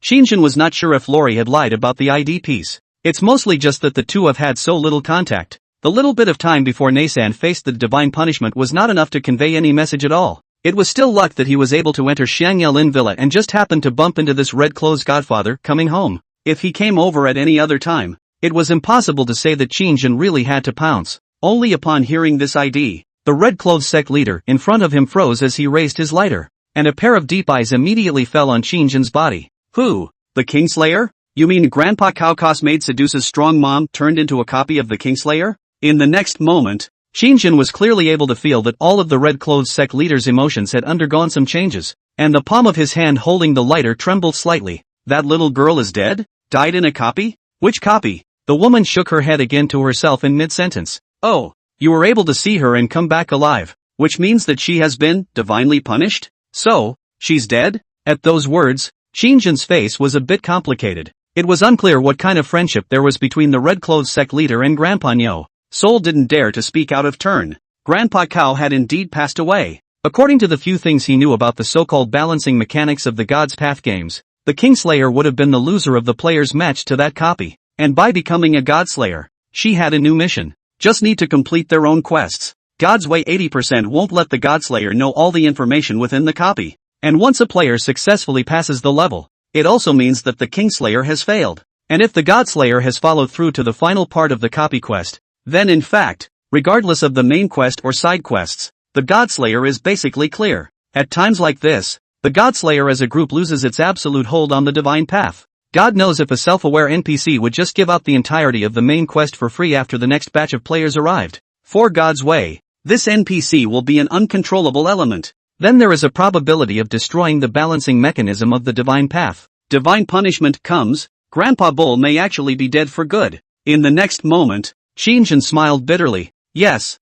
[SPEAKER 1] Qin was not sure if Lori had lied about the ID piece. It's mostly just that the two have had so little contact. The little bit of time before Nasan faced the divine punishment was not enough to convey any message at all. It was still luck that he was able to enter Shangyelin Villa and just happened to bump into this red-clothes godfather coming home. If he came over at any other time, it was impossible to say that Qin really had to pounce. Only upon hearing this ID, the red-clothes sect leader in front of him froze as he raised his lighter, and a pair of deep eyes immediately fell on Qin's body. Who? The Kingslayer? You mean Grandpa Cowcos Made Seduce's strong mom turned into a copy of the Kingslayer? In the next moment, Qin was clearly able to feel that all of the red-clothes sect leader's emotions had undergone some changes, and the palm of his hand holding the lighter trembled slightly. That little girl is dead? Died in a copy? Which copy? The woman shook her head again to herself in mid-sentence. Oh, you were able to see her and come back alive, which means that she has been divinely punished? So, she's dead? At those words, Qin's face was a bit complicated. It was unclear what kind of friendship there was between the red-clothes sect leader and Grandpa Nyo. Soul didn't dare to speak out of turn. Grandpa Cow had indeed passed away. According to the few things he knew about the so-called balancing mechanics of the God's Path games, the Kingslayer would have been the loser of the player's match to that copy. And by becoming a Godslayer, she had a new mission. Just need to complete their own quests. God's Way 80% won't let the Godslayer know all the information within the copy. And once a player successfully passes the level, it also means that the Kingslayer has failed. And if the Godslayer has followed through to the final part of the copy quest, then in fact, regardless of the main quest or side quests, the Godslayer is basically clear. At times like this, the Godslayer as a group loses its absolute hold on the divine path. God knows if a self-aware NPC would just give out the entirety of the main quest for free after the next batch of players arrived. For God's Way, this NPC will be an uncontrollable element. Then there is a probability of destroying the balancing mechanism of the divine path. Divine punishment comes, Grandpa Bull may actually be dead for good. In the next moment, Qin smiled bitterly. Yes,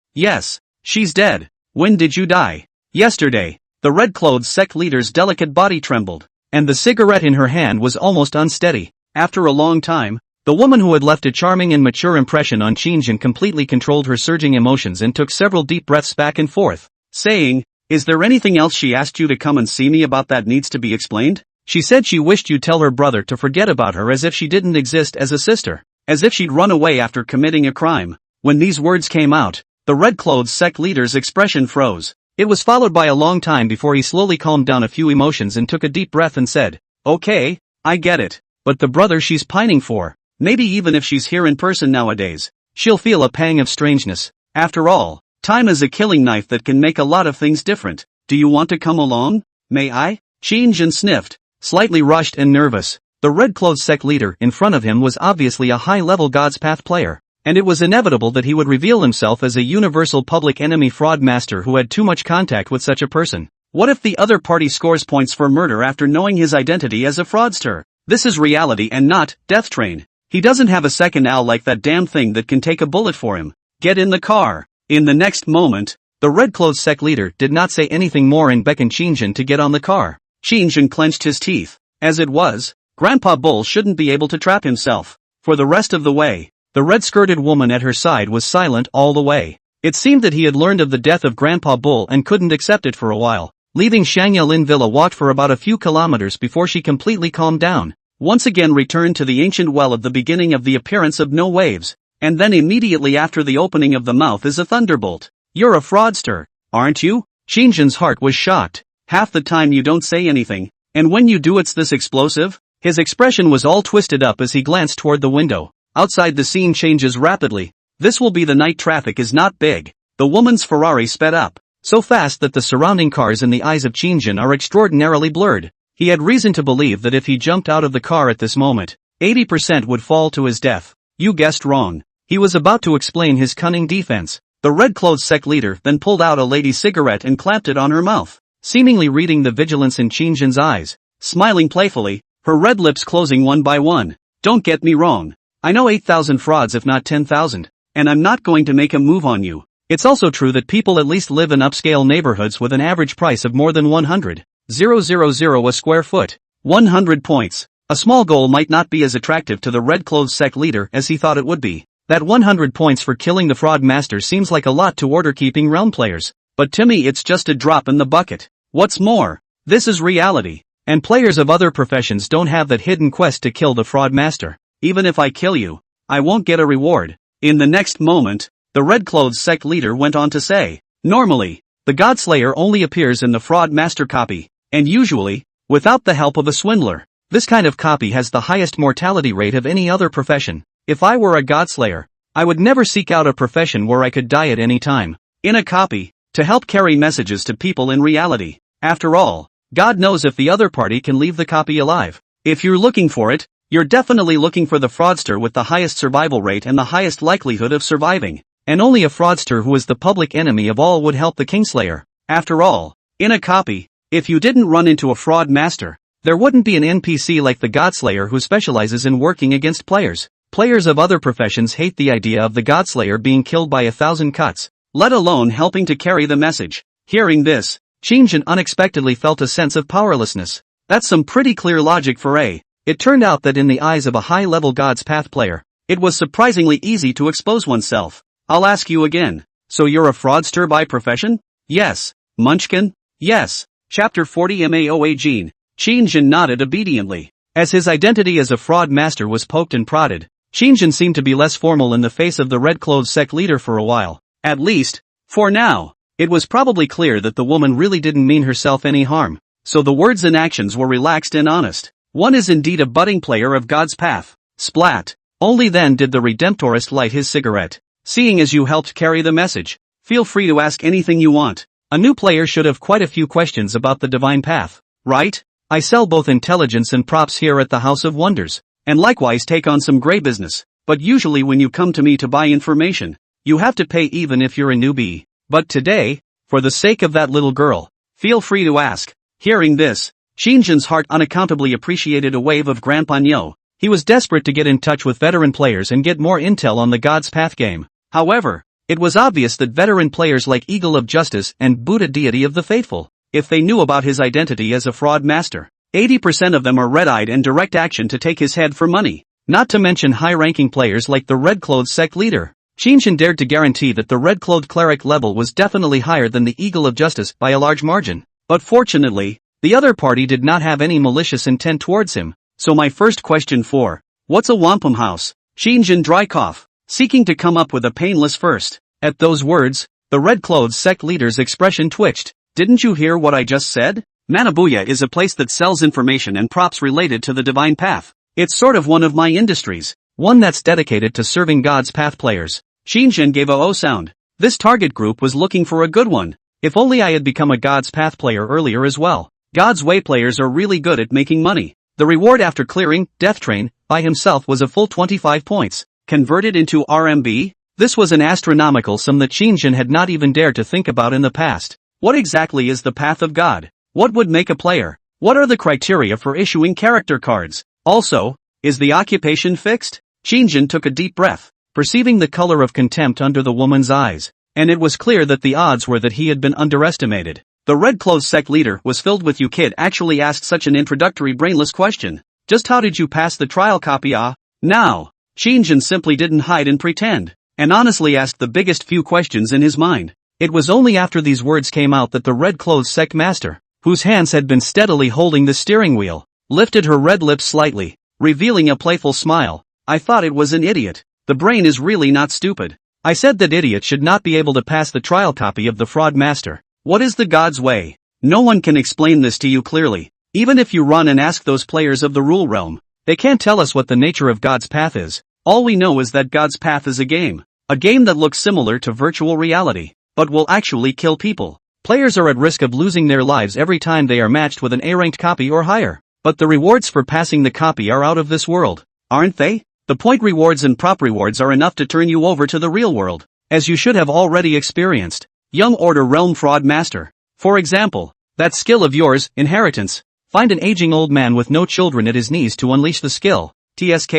[SPEAKER 1] she's dead. When did you die? Yesterday. The red-clothes sect leader's delicate body trembled, and the cigarette in her hand was almost unsteady. After a long time, the woman who had left a charming and mature impression on Qin completely controlled her surging emotions and took several deep breaths back and forth, saying, "Is there anything else she asked you to come and see me about that needs to be explained? She said she wished you'd tell her brother to forget about her as if she didn't exist as a sister, as if she'd run away after committing a crime." When these words came out, the red-clothes sect leader's expression froze. It was followed by a long time before he slowly calmed down a few emotions and took a deep breath and said, "Okay, I get it. But the brother she's pining for, maybe even if she's here in person nowadays, she'll feel a pang of strangeness. After all, time is a killing knife that can make a lot of things different. Do you want to come along? May I?" Qin sniffed, slightly rushed and nervous. The red-clothes sect leader in front of him was obviously a high-level God's Path player, and it was inevitable that he would reveal himself as a universal public enemy fraud master who had too much contact with such a person. What if the other party scores points for murder after knowing his identity as a fraudster? This is reality and not Death Train. He doesn't have a second owl like that damn thing that can take a bullet for him. Get in the car. In the next moment, the red-clothes sect leader did not say anything more and beckoned Qin to get on the car. Qin clenched his teeth. As it was, Grandpa Bull shouldn't be able to trap himself. For the rest of the way, the red-skirted woman at her side was silent all the way. It seemed that he had learned of the death of Grandpa Bull and couldn't accept it for a while. Leaving Shangyelin Villa walked for about a few kilometers before she completely calmed down. Once again returned to the ancient well of the beginning of the appearance of no waves. And then immediately after the opening of the mouth is a thunderbolt. "You're a fraudster, aren't you?" Qin's heart was shocked. "Half the time you don't say anything, and when you do it's this explosive?" His expression was all twisted up as he glanced toward the window. Outside the scene changes rapidly. This will be the night. Traffic is not big. The woman's Ferrari sped up, so fast that the surrounding cars in the eyes of Qin are extraordinarily blurred. He had reason to believe that if he jumped out of the car at this moment, 80% would fall to his death. "You guessed wrong." He was about to explain his cunning defense. The red-clothes sect leader then pulled out a lady's cigarette and clamped it on her mouth, seemingly reading the vigilance in Qin's eyes, smiling playfully, her red lips closing one by one. "Don't get me wrong. I know 8,000 frauds if not 10,000, and I'm not going to make a move on you. It's also true that people at least live in upscale neighborhoods with an average price of more than 100,000 a square foot. 100 points. A small goal might not be as attractive to the red-clothes sect leader as he thought it would be. That 100 points for killing the fraud master seems like a lot to order-keeping realm players, but to me it's just a drop in the bucket. What's more, this is reality, and players of other professions don't have that hidden quest to kill the fraud master. Even if I kill you, I won't get a reward. In the next moment, the red-clothes sect leader went on to say, normally, the Godslayer only appears in the fraud master copy, and usually, without the help of a swindler. This kind of copy has the highest mortality rate of any other profession. If I were a Godslayer, I would never seek out a profession where I could die at any time. In a copy, to help carry messages to people in reality. After all, God knows if the other party can leave the copy alive. If you're looking for it, you're definitely looking for the fraudster with the highest survival rate and the highest likelihood of surviving. And only a fraudster who is the public enemy of all would help the Kingslayer. After all, in a copy, if you didn't run into a fraud master, there wouldn't be an NPC like the Godslayer who specializes in working against players. Players of other professions hate the idea of the Godslayer being killed by 1,000 cuts, let alone helping to carry the message. Hearing this, Qin Shang unexpectedly felt a sense of powerlessness. That's some pretty clear logic for A. It turned out that in the eyes of a high-level God's Path player, it was surprisingly easy to expose oneself. I'll ask you again. So you're a fraudster by profession? Yes. Munchkin? Yes. Chapter 40 Maoa Jin. Qin Shang nodded obediently. As his identity as a fraud master was poked and prodded, Qin Shang seemed to be less formal in the face of the red-clothes sect leader for a while. At least, for now. It was probably clear that the woman really didn't mean herself any harm, so the words and actions were relaxed and honest. One is indeed a budding player of God's Path. Splat. Only then did the Redemptorist light his cigarette. Seeing as you helped carry the message, feel free to ask anything you want. A new player should have quite a few questions about the divine path, right? I sell both intelligence and props here at the House of Wonders, and likewise take on some gray business, but usually when you come to me to buy information, you have to pay even if you're a newbie. But today, for the sake of that little girl, feel free to ask. Hearing this, Qin Shang's heart unaccountably appreciated a wave of grand pagno. He was desperate to get in touch with veteran players and get more intel on the God's Path game. However, it was obvious that veteran players like Eagle of Justice and Buddha Deity of the Faithful, if they knew about his identity as a fraud master, 80% of them are red-eyed and direct action to take his head for money. Not to mention high-ranking players like the red-clothed sect leader. Qin Shang dared to guarantee that the red-clothed cleric level was definitely higher than the Eagle of Justice by a large margin. But fortunately, the other party did not have any malicious intent towards him. So my first question for, what's a wampum house? Qin Shang dry cough, seeking to come up with a painless first. At those words, the red-clothed sect leader's expression twitched. Didn't you hear what I just said? Manabuya is a place that sells information and props related to the divine path. It's sort of one of my industries, one that's dedicated to serving God's Path players. Qin Shang gave a O sound. This target group was looking for a good one. If only I had become a God's Path player earlier as well. God's Way players are really good at making money. The reward after clearing Death Train by himself was a full 25 points. Converted into RMB? This was an astronomical sum that Qin Shang had not even dared to think about in the past. What exactly is the path of God? What would make a player? What are the criteria for issuing character cards? Also, is the occupation fixed? Qin Shang took a deep breath, perceiving the color of contempt under the woman's eyes, and it was clear that the odds were that he had been underestimated. The red-clothed sect leader was filled with "You kid actually asked such an introductory brainless question. Just how did you pass the trial copy Now, Qin Shang simply didn't hide and pretend, and honestly asked the biggest few questions in his mind. It was only after these words came out that the red-clothed sect master, whose hands had been steadily holding the steering wheel, lifted her red lips slightly, revealing a playful smile. I thought it was an idiot. The brain is really not stupid. I said that idiots should not be able to pass the trial copy of the fraud master. What is the God's way? No one can explain this to you clearly. Even if you run and ask those players of the rule realm, they can't tell us what the nature of God's path is. All we know is that God's path is a game that looks similar to virtual reality, but will actually kill people. Players are at risk of losing their lives every time they are matched with an A-ranked copy or higher. But the rewards for passing the copy are out of this world, aren't they? The point rewards and prop rewards are enough to turn you over to the real world, as you should have already experienced. Young Order Realm Fraud Master. For example, that skill of yours, Inheritance. Find an aging old man with no children at his knees to unleash the skill. TSK.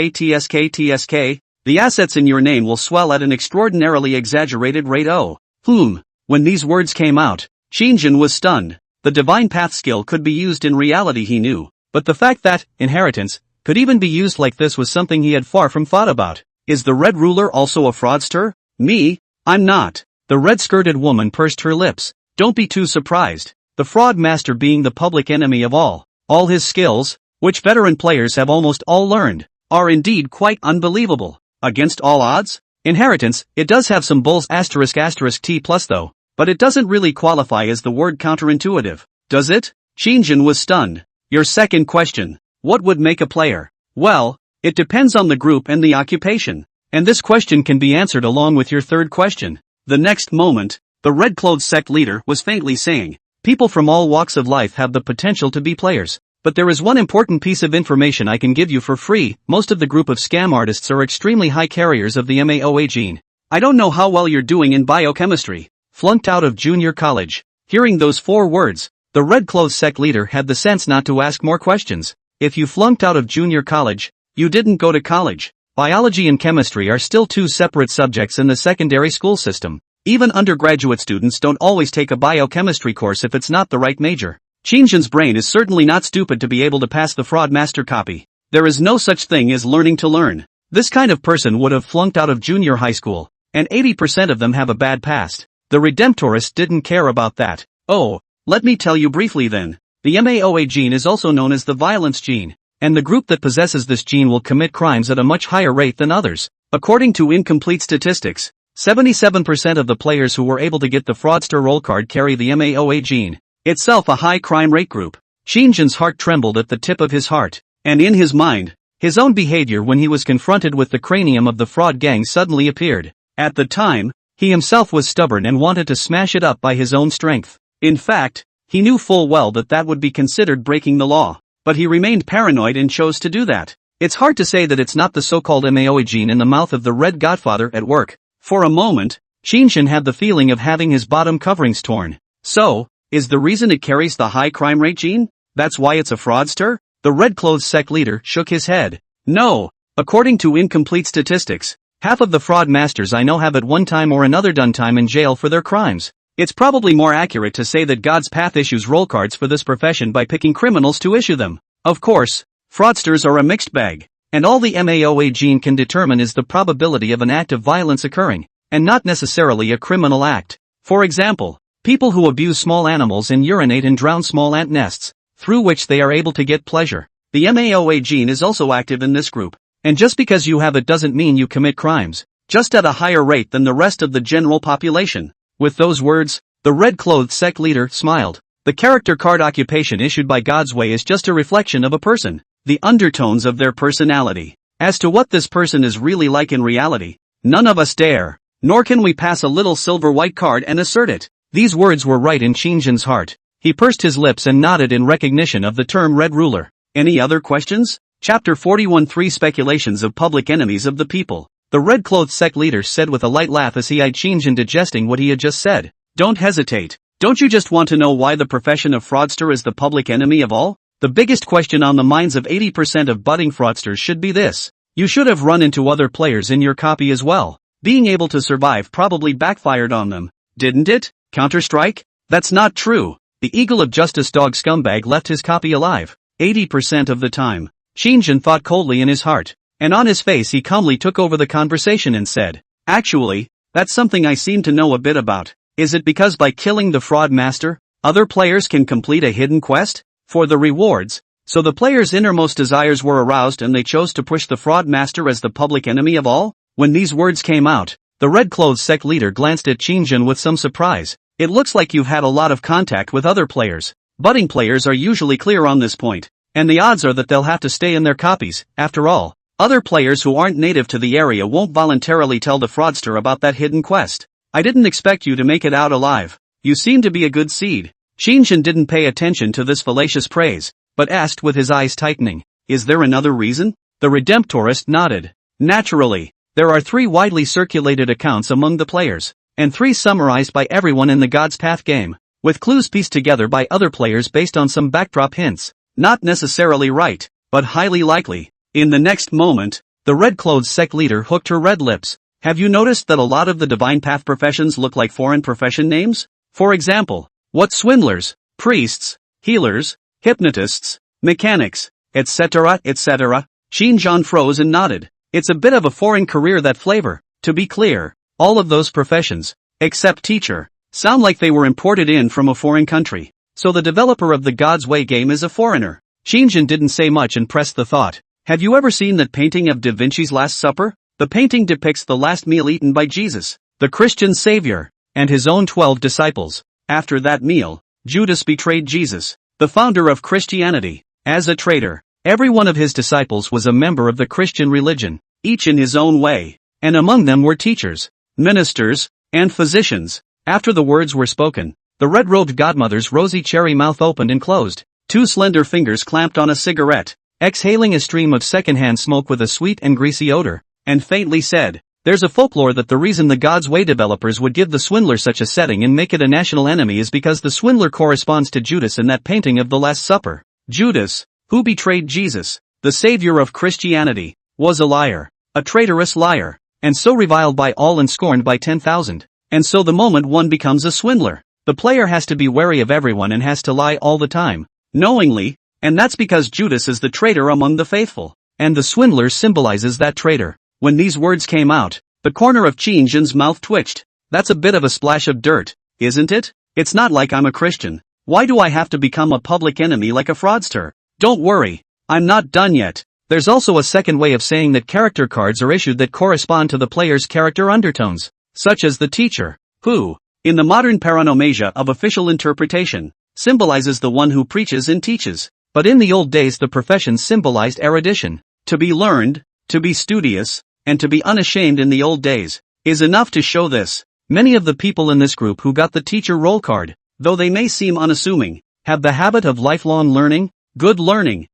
[SPEAKER 1] The assets in your name will swell at an extraordinarily exaggerated rate. When these words came out, Qin Shang was stunned. The divine path skill could be used in reality, he knew, but the fact that Inheritance could even be used like this was something he had far from thought about. Is the red ruler also a fraudster? Me? I'm not. The red-skirted woman pursed her lips. Don't be too surprised. The fraud master being the public enemy of all his skills, which veteran players have almost all learned, are indeed quite unbelievable. Against all odds? Inheritance, it does have some bulls *** T plus though, but it doesn't really qualify as the word counterintuitive, does it? Qin was stunned. Your second question. What would make a player? Well, it depends on the group and the occupation. And this question can be answered along with your third question. The next moment, the red-clothed sect leader was faintly saying, people from all walks of life have the potential to be players. But there is one important piece of information I can give you for free. Most of the group of scam artists are extremely high carriers of the MAOA gene. I don't know how well you're doing in biochemistry. Flunked out of junior college. Hearing those 4 words, the red-clothed sect leader had the sense not to ask more questions. If you flunked out of junior college, you didn't go to college. Biology and chemistry are still 2 separate subjects in the secondary school system. Even undergraduate students don't always take a biochemistry course if it's not the right major. Qin's brain is certainly not stupid to be able to pass the fraud master copy. There is no such thing as learning to learn. This kind of person would have flunked out of junior high school, and 80% of them have a bad past. The Redemptorist didn't care about that. Oh, let me tell you briefly then. The MAOA gene is also known as the violence gene, and the group that possesses this gene will commit crimes at a much higher rate than others. According to incomplete statistics, 77% of the players who were able to get the fraudster roll card carry the MAOA gene. Itself a high crime rate group. Qin's heart trembled at the tip of his heart, and in his mind, his own behavior when he was confronted with the cranium of the fraud gang suddenly appeared. At the time, he himself was stubborn and wanted to smash it up by his own strength. In fact, he knew full well that that would be considered breaking the law, but he remained paranoid and chose to do that. It's hard to say that it's not the so-called MAOA gene in the mouth of the Red Godfather at work. For a moment, Qin had the feeling of having his bottom coverings torn. So, is the reason it carries the high crime rate gene? That's why it's a fraudster? The red-clothed sect leader shook his head. No. According to incomplete statistics, half of the fraud masters I know have at one time or another done time in jail for their crimes. It's probably more accurate to say that God's path issues roll cards for this profession by picking criminals to issue them. Of course, fraudsters are a mixed bag, and all the MAOA gene can determine is the probability of an act of violence occurring, and not necessarily a criminal act. For example, people who abuse small animals and urinate and drown small ant nests, through which they are able to get pleasure. The MAOA gene is also active in this group, and just because you have it doesn't mean you commit crimes, just at a higher rate than the rest of the general population. With those words, the red-clothed sect leader smiled. The character card occupation issued by God's Way is just a reflection of a person, the undertones of their personality. As to what this person is really like in reality, none of us dare, nor can we pass a little silver white card and assert it. These words were right in Qin's heart. He pursed his lips and nodded in recognition of the term Red Ruler. Any other questions? Chapter 41 3 Speculations of Public Enemies of the People. The red-clothed sect leader said with a light laugh as he eyed Qin digesting what he had just said. Don't hesitate. Don't you just want to know why the profession of fraudster is the public enemy of all? The biggest question on the minds of 80% of budding fraudsters should be this. You should have run into other players in your copy as well. Being able to survive probably backfired on them, didn't it? Counter-Strike? That's not true. The Eagle of Justice dog scumbag left his copy alive, 80% of the time. Qin thought coldly in his heart, and on his face he calmly took over the conversation and said, actually, that's something I seem to know a bit about. Is it because by killing the fraud master, other players can complete a hidden quest? For the rewards, so the players' innermost desires were aroused and they chose to push the fraud master as the public enemy of all? When these words came out, the red-clothed sect leader glanced at Qin with some surprise. It looks like you've had a lot of contact with other players. Budding players are usually clear on this point, and the odds are that they'll have to stay in their copies. After all, other players who aren't native to the area won't voluntarily tell the fraudster about that hidden quest. I didn't expect you to make it out alive. You seem to be a good seed. Qin didn't pay attention to this fallacious praise, but asked with his eyes tightening, is there another reason? The Redemptorist nodded. Naturally, there are 3 widely circulated accounts among the players, and 3 summarized by everyone in the God's Path game, with clues pieced together by other players based on some backdrop hints. Not necessarily right, but highly likely. In the next moment, the red-clothed sect leader hooked her red lips. Have you noticed that a lot of the divine path professions look like foreign profession names? For example, what swindlers, priests, healers, hypnotists, mechanics, etc., etc. Qin Shang froze and nodded. It's a bit of a foreign career, that flavor. To be clear, all of those professions, except teacher, sound like they were imported in from a foreign country. So the developer of the God's Way game is a foreigner. Qin didn't say much and pressed the thought. Have you ever seen that painting of Da Vinci's Last Supper? The painting depicts the last meal eaten by Jesus, the Christian savior, and his own 12 disciples. After that meal, Judas betrayed Jesus, the founder of Christianity, as a traitor. Every one of his disciples was a member of the Christian religion, each in his own way, and among them were teachers, ministers, and physicians. After the words were spoken, the red-robed godmother's rosy cherry mouth opened and closed, 2 slender fingers clamped on a cigarette, exhaling a stream of secondhand smoke with a sweet and greasy odor, and faintly said, "There's a folklore that the reason the God's Way developers would give the Swindler such a setting and make it a national enemy is because the Swindler corresponds to Judas in that painting of the Last Supper. Judas, who betrayed Jesus, the savior of Christianity, was a liar, a traitorous liar, and so reviled by all and scorned by 10,000. And so the moment one becomes a swindler, the player has to be wary of everyone and has to lie all the time, knowingly, and that's because Judas is the traitor among the faithful, and the swindler symbolizes that traitor." When these words came out, the corner of Qin Shang's mouth twitched. That's a bit of a splash of dirt, isn't it? It's not like I'm a Christian. Why do I have to become a public enemy like a fraudster? Don't worry, I'm not done yet. There's also a second way of saying that character cards are issued that correspond to the player's character undertones, such as the teacher, who, in the modern paronomasia of official interpretation, symbolizes the one who preaches and teaches. But in the old days the profession symbolized erudition. To be learned, to be studious, and to be unashamed in the old days, is enough to show this. Many of the people in this group who got the teacher role card, though they may seem unassuming, have the habit of lifelong learning, good learning,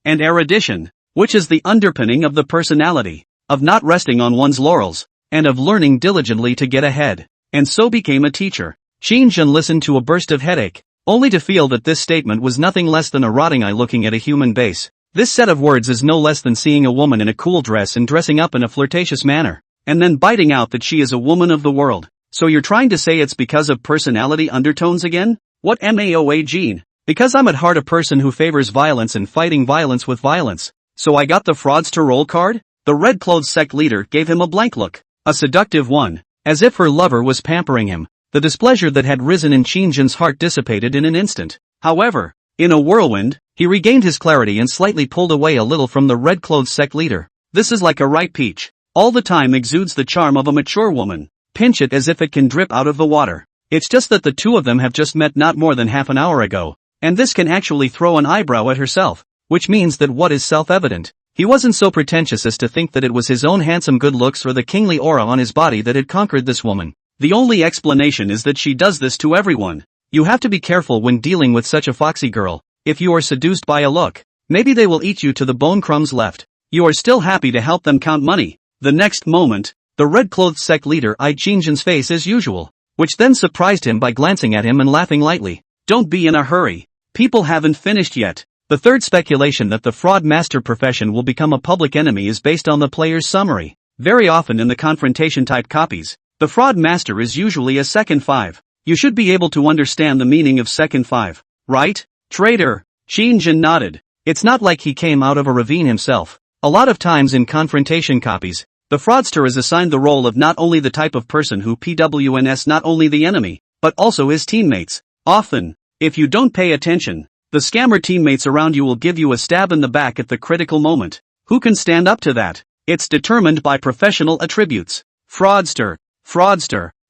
[SPEAKER 1] and erudition, which is the underpinning of the personality, of not resting on one's laurels, and of learning diligently to get ahead, and so became a teacher. Qin Shang listened to a burst of headache, only to feel that this statement was nothing less than a rotting eye looking at a human base. This set of words is no less than seeing a woman in a cool dress and dressing up in a flirtatious manner, and then biting out that she is a woman of the world. So you're trying to say it's because of personality undertones again? What MAOA Gene? Because I'm at heart a person who favors violence and fighting violence with violence. So I got the fraudster role card? The red-clothed sect leader gave him a blank look, a seductive one, as if her lover was pampering him. The displeasure that had risen in Qin Shang's heart dissipated in an instant. However, in a whirlwind, he regained his clarity and slightly pulled away a little from the red-clothed sect leader. This is like a ripe peach. All the time exudes the charm of a mature woman. Pinch it as if it can drip out of the water. It's just that the two of them have just met not more than half an hour ago, and this can actually throw an eyebrow at herself, which means that what is self-evident? He wasn't so pretentious as to think that it was his own handsome good looks or the kingly aura on his body that had conquered this woman. The only explanation is that she does this to everyone. You have to be careful when dealing with such a foxy girl. If you are seduced by a look, maybe they will eat you to the bone. Crumbs left. You are still happy to help them count money. The next moment, the red-clothed sect leader eyed Qin Shang's face as usual, which then surprised him by glancing at him and laughing lightly. Don't be in a hurry. People haven't finished yet. The third speculation that the fraud master profession will become a public enemy is based on the player's summary. Very often in the confrontation-type copies, the fraud master is usually a second 5. You should be able to understand the meaning of second 5, right? Traitor. Qin Shang nodded. It's not like he came out of a ravine himself. A lot of times in confrontation copies, the fraudster is assigned the role of not only the type of person who PWNs not only the enemy, but also his teammates. Often, if you don't pay attention, the scammer teammates around you will give you a stab in the back at the critical moment. Who can stand up to that? It's determined by professional attributes. Fraudster.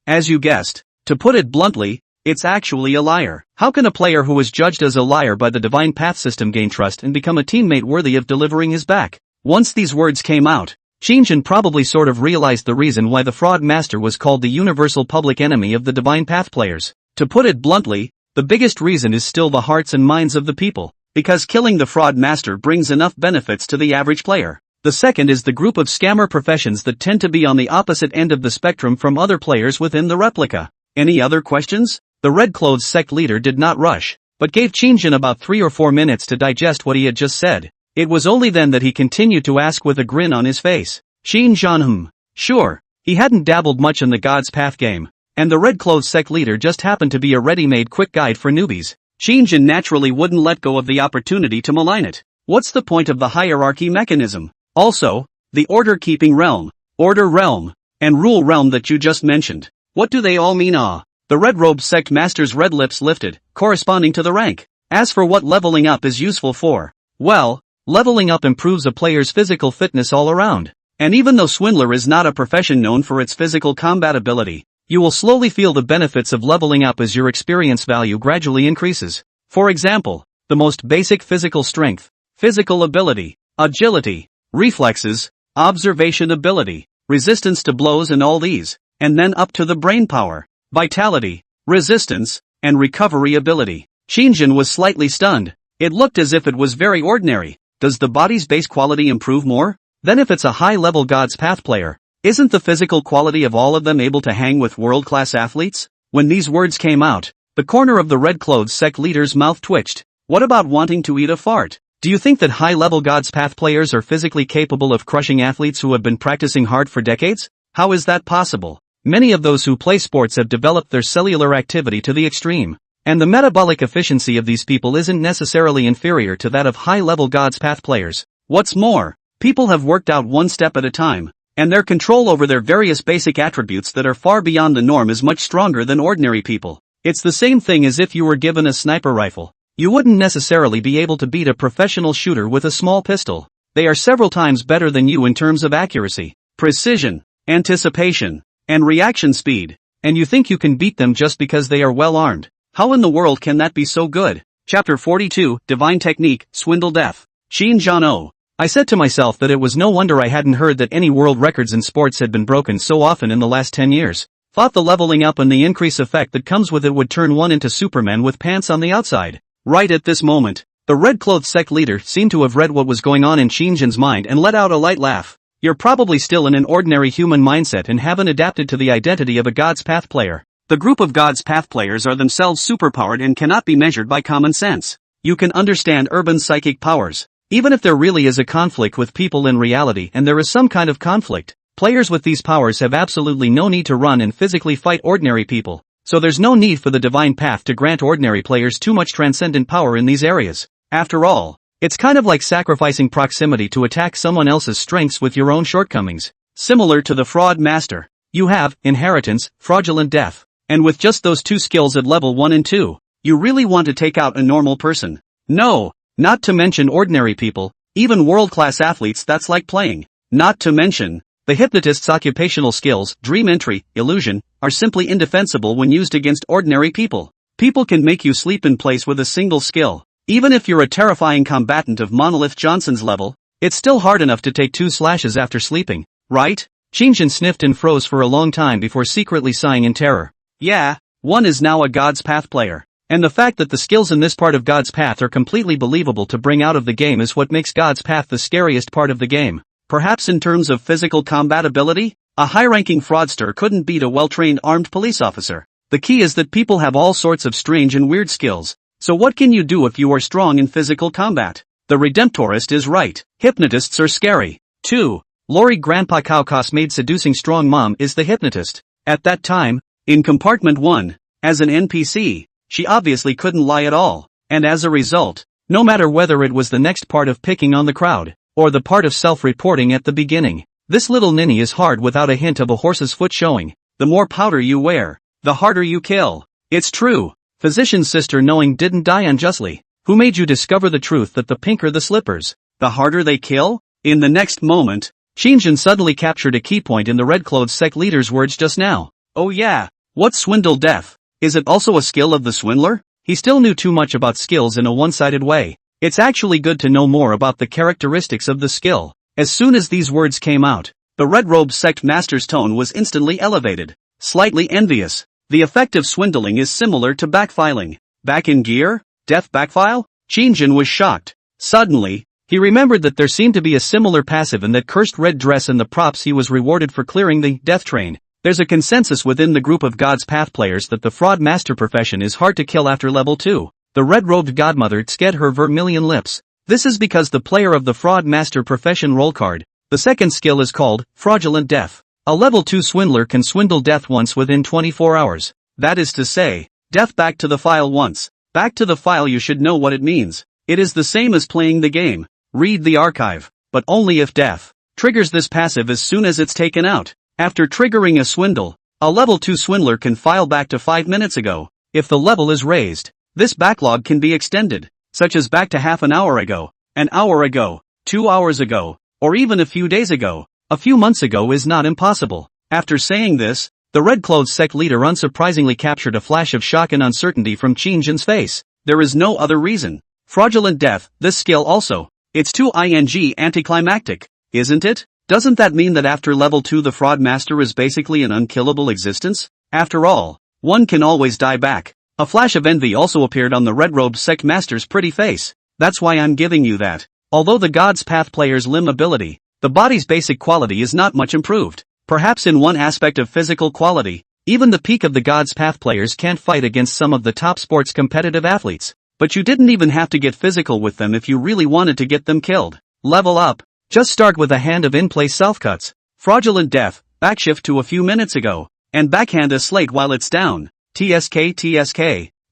[SPEAKER 1] As you guessed. To put it bluntly, it's actually a liar. How can a player who is judged as a liar by the divine path system gain trust and become a teammate worthy of delivering his back? Once these words came out, Qin Shang probably sort of realized the reason why the fraud master was called the universal public enemy of the divine path players. To put it bluntly, the biggest reason is still the hearts and minds of the people, because killing the fraud master brings enough benefits to the average player. The second is the group of scammer professions that tend to be on the opposite end of the spectrum from other players within the replica. Any other questions? The red-clothed sect leader did not rush, but gave Qin Shang about 3 or 4 minutes to digest what he had just said. It was only then that he continued to ask with a grin on his face. Qin Shang, sure, he hadn't dabbled much in the God's Path game, and the red-clothed sect leader just happened to be a ready-made quick guide for newbies. Qin Shang naturally wouldn't let go of the opportunity to malign it. What's the point of the hierarchy mechanism? Also, the order-keeping realm, order realm, and rule realm that you just mentioned. What do they all mean? The red-robed sect master's red lips lifted, corresponding to the rank. As for what leveling up is useful for, well, leveling up improves a player's physical fitness all around. And even though Swindler is not a profession known for its physical combat ability, you will slowly feel the benefits of leveling up as your experience value gradually increases. For example, the most basic physical strength, physical ability, agility, reflexes, observation ability, resistance to blows and all these, and then up to the brain power, vitality, resistance, and recovery ability. Qin was slightly stunned. It looked as if it was very ordinary. Does the body's base quality improve more? Then if it's a high-level God's Path player, isn't the physical quality of all of them able to hang with world-class athletes? When these words came out, the corner of the red-clothed sect leader's mouth twitched. What about wanting to eat a fart? Do you think that high-level God's Path players are physically capable of crushing athletes who have been practicing hard for decades? How is that possible? Many of those who play sports have developed their cellular activity to the extreme, and the metabolic efficiency of these people isn't necessarily inferior to that of high-level God's Path players. What's more, people have worked out one step at a time, and their control over their various basic attributes that are far beyond the norm is much stronger than ordinary people. It's the same thing as if you were given a sniper rifle. You wouldn't necessarily be able to beat a professional shooter with a small pistol. They are several times better than you in terms of accuracy, precision, anticipation, and reaction speed, and you think you can beat them just because they are well armed. How in the world can that be so good? Chapter 42, Divine Technique, Swindle Death. Qin Shang. I said to myself that it was no wonder I hadn't heard that any world records in sports had been broken so often in the last 10 years. Thought the leveling up and the increase effect that comes with it would turn one into Superman with pants on the outside. Right at this moment, the red-clothed sect leader seemed to have read what was going on in Qin's mind and let out a light laugh. You're probably still in an ordinary human mindset and haven't adapted to the identity of a God's Path player. The group of God's Path players are themselves superpowered and cannot be measured by common sense. You can understand urban psychic powers. Even if there really is a conflict with people in reality and there is some kind of conflict, players with these powers have absolutely no need to run and physically fight ordinary people. So there's no need for the divine path to grant ordinary players too much transcendent power in these areas. After all, it's kind of like sacrificing proximity to attack someone else's strengths with your own shortcomings. Similar to the fraud master, you have inheritance, fraudulent death, and with just those two skills at level 1 and 2, you really want to take out a normal person. No, not to mention ordinary people, even world-class athletes. That's like playing. Not to mention, the hypnotist's occupational skills, dream entry, illusion, are simply indefensible when used against ordinary people. People can make you sleep in place with a single skill. Even if you're a terrifying combatant of Monolith Johnson's level, it's still hard enough to take 2 slashes after sleeping, right? Qin sniffed and froze for a long time before secretly sighing in terror. Yeah, one is now a God's Path player. And the fact that the skills in this part of God's Path are completely believable to bring out of the game is what makes God's Path the scariest part of the game. Perhaps in terms of physical combat ability, a high-ranking fraudster couldn't beat a well-trained armed police officer. The key is that people have all sorts of strange and weird skills. So what can you do if you are strong in physical combat? The Redemptorist is right. Hypnotists are scary. 2. Lori Grandpa Cowcos made seducing strong mom is the hypnotist. At that time, in compartment 1, as an NPC, she obviously couldn't lie at all. And as a result, no matter whether it was the next part of picking on the crowd, or the part of self-reporting at the beginning, this little ninny is hard without a hint of a horse's foot showing. The more powder you wear, the harder you kill. It's true. Physician's sister knowing didn't die unjustly. Who made you discover the truth that the pinker the slippers, the harder they kill? In the next moment, Qin suddenly captured a key point in the red-clothed sect leader's words just now. Oh yeah, what's swindle death? Is it also a skill of the swindler? He still knew too much about skills in a one-sided way. It's actually good to know more about the characteristics of the skill. As soon as these words came out, the red-robed sect master's tone was instantly elevated. Slightly envious. The effect of swindling is similar to backfiling. Back in gear? Death backfile? Qin was shocked. Suddenly, he remembered that there seemed to be a similar passive in that cursed red dress and the props he was rewarded for clearing the death train. There's a consensus within the group of God's Path players that the fraud master profession is hard to kill after level 2. The red-robed godmother sked her vermilion lips. This is because the player of the fraud master profession roll card, the second skill is called fraudulent death. A level 2 swindler can swindle death once within 24 hours. That is to say, death back to the file once. Back to the file, you should know what it means. It is the same as playing the game. read the archive, but only if death triggers this passive as soon as it's taken out. After triggering a swindle, a level 2 swindler can file back to 5 minutes ago. If the level is raised, this backlog can be extended, such as back to half an hour ago, an hour ago, 2 hours ago, or even a few days ago. A few months ago is not impossible. After saying this, the red-clothes sect leader unsurprisingly captured a flash of shock and uncertainty from Qin Shang's face. There is no other reason. Fraudulent death, this skill also. It's too anticlimactic, isn't it? Doesn't that mean that after level 2 the fraud master is basically an unkillable existence? After all, one can always die back. A flash of envy also appeared on the red-robed sect master's pretty face. That's why I'm giving you that. Although the God's Path player's limb ability, the body's basic quality is not much improved. Perhaps in one aspect of physical quality, even the peak of the God's Path players can't fight against some of the top sports competitive athletes. But you didn't even have to get physical with them if you really wanted to get them killed. Level up. Just start with a hand of in-place self-cuts. Fraudulent death, backshift to a few minutes ago, and backhand a slate while it's down. TSK.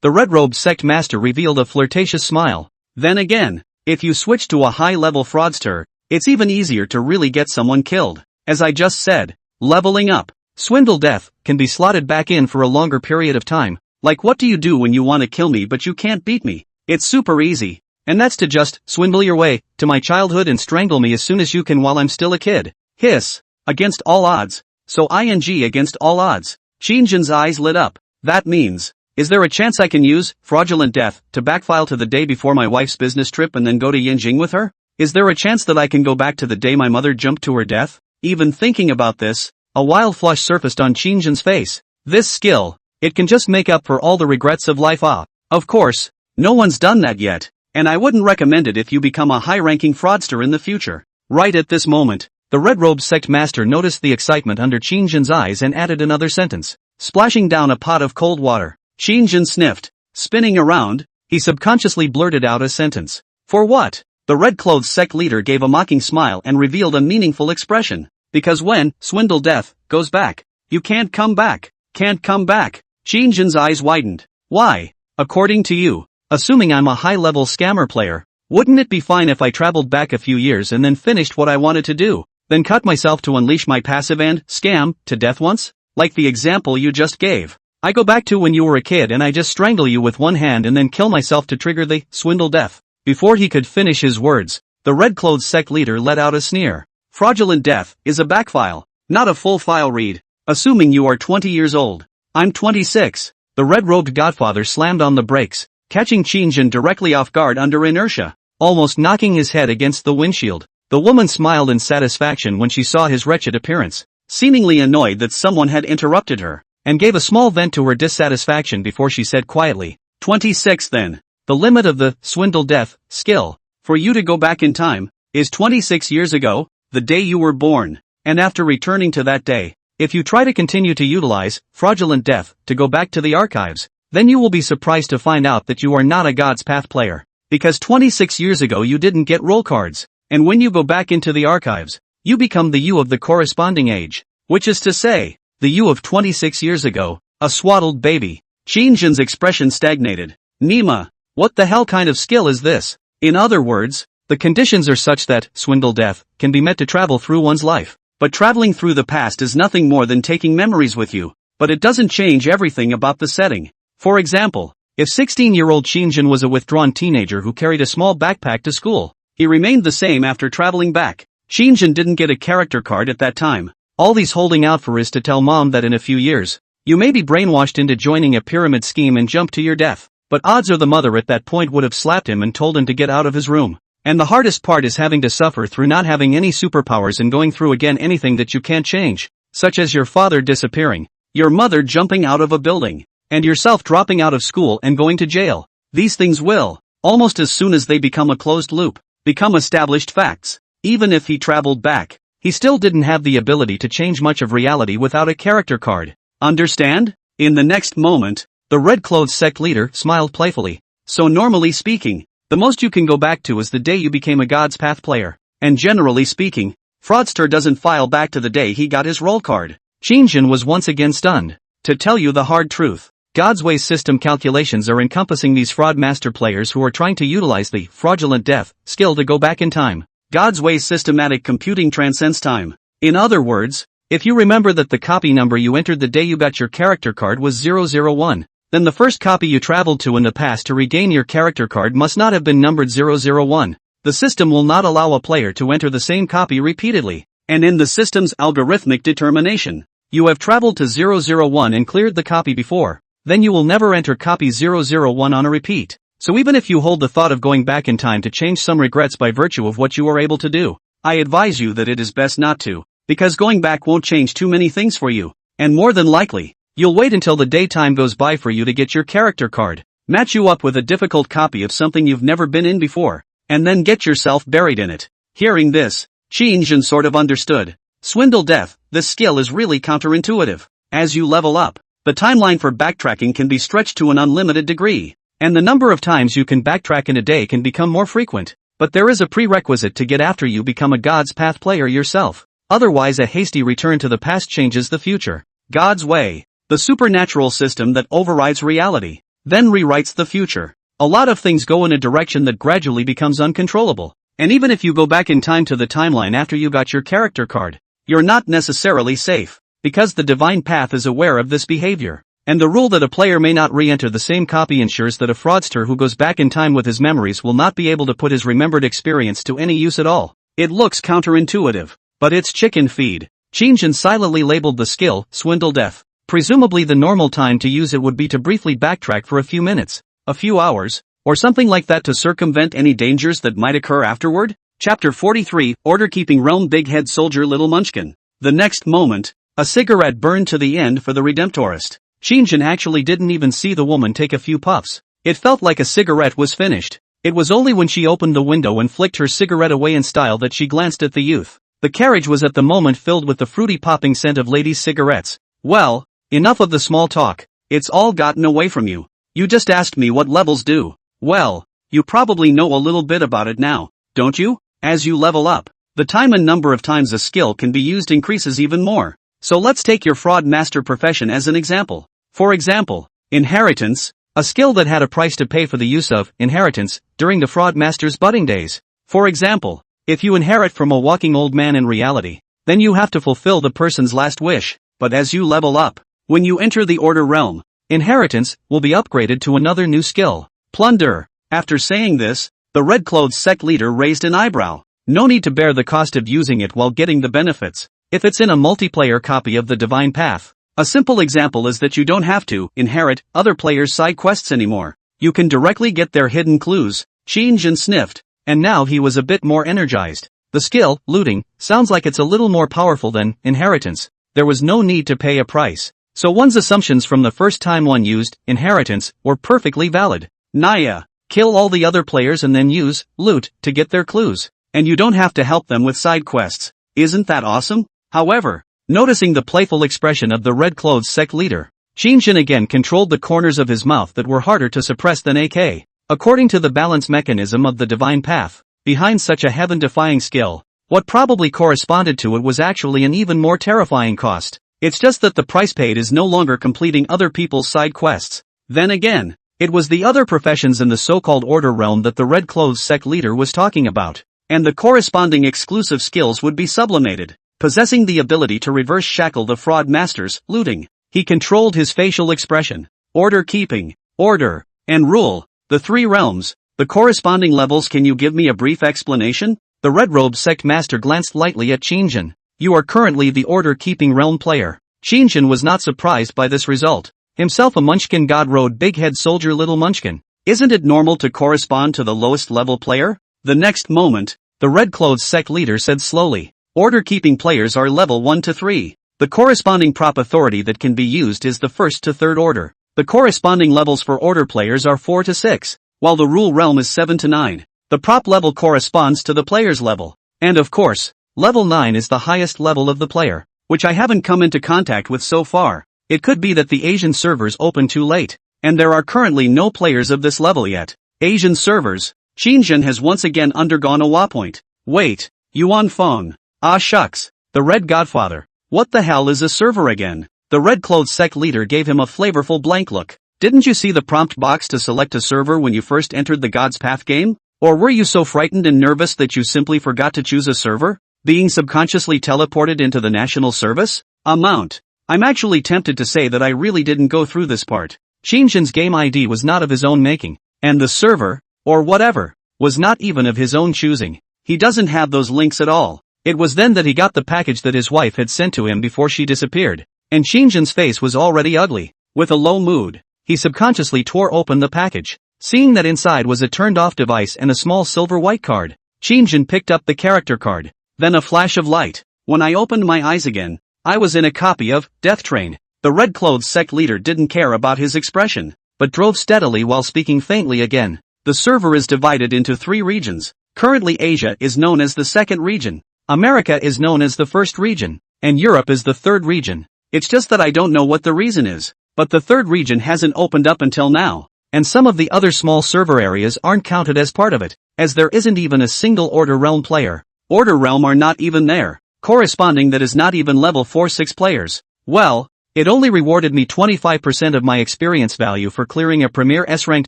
[SPEAKER 1] The red-robed sect master revealed a flirtatious smile. Then again, if you switch to a high-level fraudster, it's even easier to really get someone killed. As I just said, leveling up. Swindle death can be slotted back in for a longer period of time. Like what do you do when you want to kill me but you can't beat me? It's super easy. And that's to just swindle your way to my childhood and strangle me as soon as you can while I'm still a kid. Hiss. Against all odds. So against all odds. Qin Shang's eyes lit up. That means, is there a chance I can use fraudulent death to backfile to the day before my wife's business trip and then go to Yinjing with her? Is there a chance that I can go back to the day my mother jumped to her death? Even thinking about this, a wild flush surfaced on Qin Shang's face. This skill, it can just make up for all the regrets of life. Of course, no one's done that yet. And I wouldn't recommend it if you become a high-ranking fraudster in the future. Right at this moment, the red-robed sect master noticed the excitement under Qin Shang's eyes and added another sentence. Splashing down a pot of cold water. Qin Shang sniffed. Spinning around, he subconsciously blurted out a sentence. For what? The red-clothes sect leader gave a mocking smile and revealed a meaningful expression. Because when swindle death goes back, you can't come back. Can't come back. Qin Shang's eyes widened. Why? According to you. Assuming I'm a high-level scammer player, wouldn't it be fine if I traveled back a few years and then finished what I wanted to do, then cut myself to unleash my passive and scam to death once? Like the example you just gave. I go back to when you were a kid and I just strangle you with one hand and then kill myself to trigger the swindle death. Before he could finish his words, the red-clothes sect leader let out a sneer. Fraudulent death is a backfile, not a full file read. Assuming you are 20 years old. I'm 26. The red-robed godfather slammed on the brakes, catching Qin Shang directly off guard under inertia, almost knocking his head against the windshield. The woman smiled in satisfaction when she saw his wretched appearance, seemingly annoyed that someone had interrupted her, and gave a small vent to her dissatisfaction before she said quietly, 26 then. The limit of the swindle death skill, for you to go back in time, is 26 years ago, the day you were born, and after returning to that day, if you try to continue to utilize fraudulent death to go back to the archives, then you will be surprised to find out that you are not a God's Path player, because 26 years ago you didn't get roll cards, and when you go back into the archives, you become the you of the corresponding age, which is to say, the you of 26 years ago, a swaddled baby. Qin Shang's expression stagnated. Nima, what the hell kind of skill is this? In other words, the conditions are such that swindle death can be met to travel through one's life, but traveling through the past is nothing more than taking memories with you, but it doesn't change everything about the setting. For example, if 16-year-old Qin Shang was a withdrawn teenager who carried a small backpack to school, he remained the same after traveling back. Qin Shang didn't get a character card at that time. All he's holding out for is to tell mom that in a few years, you may be brainwashed into joining a pyramid scheme and jump to your death. But odds are the mother at that point would have slapped him and told him to get out of his room. And the hardest part is having to suffer through not having any superpowers and going through again anything that you can't change, such as your father disappearing, your mother jumping out of a building, and yourself dropping out of school and going to jail. These things will, almost as soon as they become a closed loop, become established facts. Even if he traveled back, he still didn't have the ability to change much of reality without a character card. Understand? In the next moment, the red-clothes sect leader smiled playfully. So normally speaking, the most you can go back to is the day you became a God's Path player. And generally speaking, fraudster doesn't file back to the day he got his roll card. Qin Shang was once again stunned. To tell you the hard truth, God's Way system calculations are encompassing these fraud master players who are trying to utilize the fraudulent death skill to go back in time. God's Way systematic computing transcends time. In other words, if you remember that the copy number you entered the day you got your character card was 001, then the first copy you traveled to in the past to regain your character card must not have been numbered 001. The system will not allow a player to enter the same copy repeatedly, and in the system's algorithmic determination, you have traveled to 001 and cleared the copy before, then you will never enter copy 001 on a repeat. So even if you hold the thought of going back in time to change some regrets by virtue of what you are able to do, I advise you that it is best not to, because going back won't change too many things for you, and more than likely, you'll wait until the daytime goes by for you to get your character card, match you up with a difficult copy of something you've never been in before, and then get yourself buried in it. Hearing this, Qin Shang sort of understood. Swindle death, this skill is really counterintuitive. As you level up, the timeline for backtracking can be stretched to an unlimited degree, and the number of times you can backtrack in a day can become more frequent. But there is a prerequisite to get after you become a God's Path player yourself. Otherwise a hasty return to the past changes the future. God's Way, the supernatural system that overrides reality, then rewrites the future. A lot of things go in a direction that gradually becomes uncontrollable. And even if you go back in time to the timeline after you got your character card, you're not necessarily safe, because the divine path is aware of this behavior. And the rule that a player may not re-enter the same copy ensures that a fraudster who goes back in time with his memories will not be able to put his remembered experience to any use at all. It looks counterintuitive, but it's chicken feed. Qin Shang silently labeled the skill, Swindle Death. Presumably the normal time to use it would be to briefly backtrack for a few minutes, a few hours, or something like that to circumvent any dangers that might occur afterward. Chapter 43, Order-Keeping Realm. Big Head Soldier Little Munchkin. The next moment, a cigarette burned to the end for the Redemptorist. Qin Shang actually didn't even see the woman take a few puffs. It felt like a cigarette was finished. It was only when she opened the window and flicked her cigarette away in style that she glanced at the youth. The carriage was at the moment filled with the fruity popping scent of ladies' cigarettes. Well, enough of the small talk. It's all gotten away from you. You just asked me what levels do. Well, you probably know a little bit about it now, don't you? As you level up, the time and number of times a skill can be used increases even more. So let's take your fraud master profession as an example. For example, inheritance, a skill that had a price to pay for the use of inheritance during the fraud master's budding days. For example, if you inherit from a walking old man in reality, then you have to fulfill the person's last wish. But as you level up, when you enter the order realm, inheritance will be upgraded to another new skill, plunder. After saying this, the red-clothed sect leader raised an eyebrow. No need to bear the cost of using it while getting the benefits, if it's in a multiplayer copy of the Divine Path. A simple example is that you don't have to inherit other players' side quests anymore. You can directly get their hidden clues. Qin Shang sniffed, and now he was a bit more energized. The skill, looting, sounds like it's a little more powerful than inheritance. There was no need to pay a price. So one's assumptions from the first time one used inheritance were perfectly valid. Naya, kill all the other players and then use loot to get their clues. And you don't have to help them with side quests. Isn't that awesome? However, noticing the playful expression of the red-clothed sect leader, Qin Shang again controlled the corners of his mouth that were harder to suppress than AK. According to the balance mechanism of the Divine Path, behind such a heaven-defying skill, what probably corresponded to it was actually an even more terrifying cost. It's just that the price paid is no longer completing other people's side quests. Then again, it was the other professions in the so-called order realm that the red-clothed sect leader was talking about, and the corresponding exclusive skills would be sublimated. Possessing the ability to reverse shackle the fraud masters, looting, he controlled his facial expression, order-keeping, order, and rule, the three realms, the corresponding levels. Can you give me a brief explanation? The red-robed sect master glanced lightly at Qin Shang. You are currently the order-keeping realm player. Qin Shang was not surprised by this result. Himself a munchkin god-rode big-head soldier little munchkin. Isn't it normal to correspond to the lowest level player? The next moment, the red-clothed sect leader said slowly, order-keeping players are level 1 to 3. The corresponding prop authority that can be used is the 1st to 3rd order. The corresponding levels for order players are 4 to 6, while the rule realm is 7 to 9. The prop level corresponds to the player's level. And of course, level 9 is the highest level of the player, which I haven't come into contact with so far. It could be that the Asian servers opened too late, and there are currently no players of this level yet. Asian servers. Qin Shang has once again undergone a waypoint. Wait, Yuan Feng. Ah shucks, the Red Godfather. What the hell is a server again? The red-clothed sect leader gave him a flavorful blank look. Didn't you see the prompt box to select a server when you first entered the God's Path game? Or were you so frightened and nervous that you simply forgot to choose a server? Being subconsciously teleported into the national service? Amount. I'm actually tempted to say that I really didn't go through this part. Qin Shang's game ID was not of his own making, and the server, or whatever, was not even of his own choosing. He doesn't have those links at all. It was then that he got the package that his wife had sent to him before she disappeared, and Qin Shang's face was already ugly. With a low mood, he subconsciously tore open the package. Seeing that inside was a turned-off device and a small silver white card, Qin Shang picked up the character card. Then a flash of light. When I opened my eyes again, I was in a copy of Death Train. The red-clothed sect leader didn't care about his expression, but drove steadily while speaking faintly again. The server is divided into 3 regions. Currently Asia is known as the second region, America is known as the first region, and Europe is the third region. It's just that I don't know what the reason is, but the third region hasn't opened up until now, and some of the other small server areas aren't counted as part of it, as there isn't even a single Order Realm player. Order Realm are not even there, corresponding that is not even level 4-6 players. Well, it only rewarded me 25% of my experience value for clearing a Premier S-rank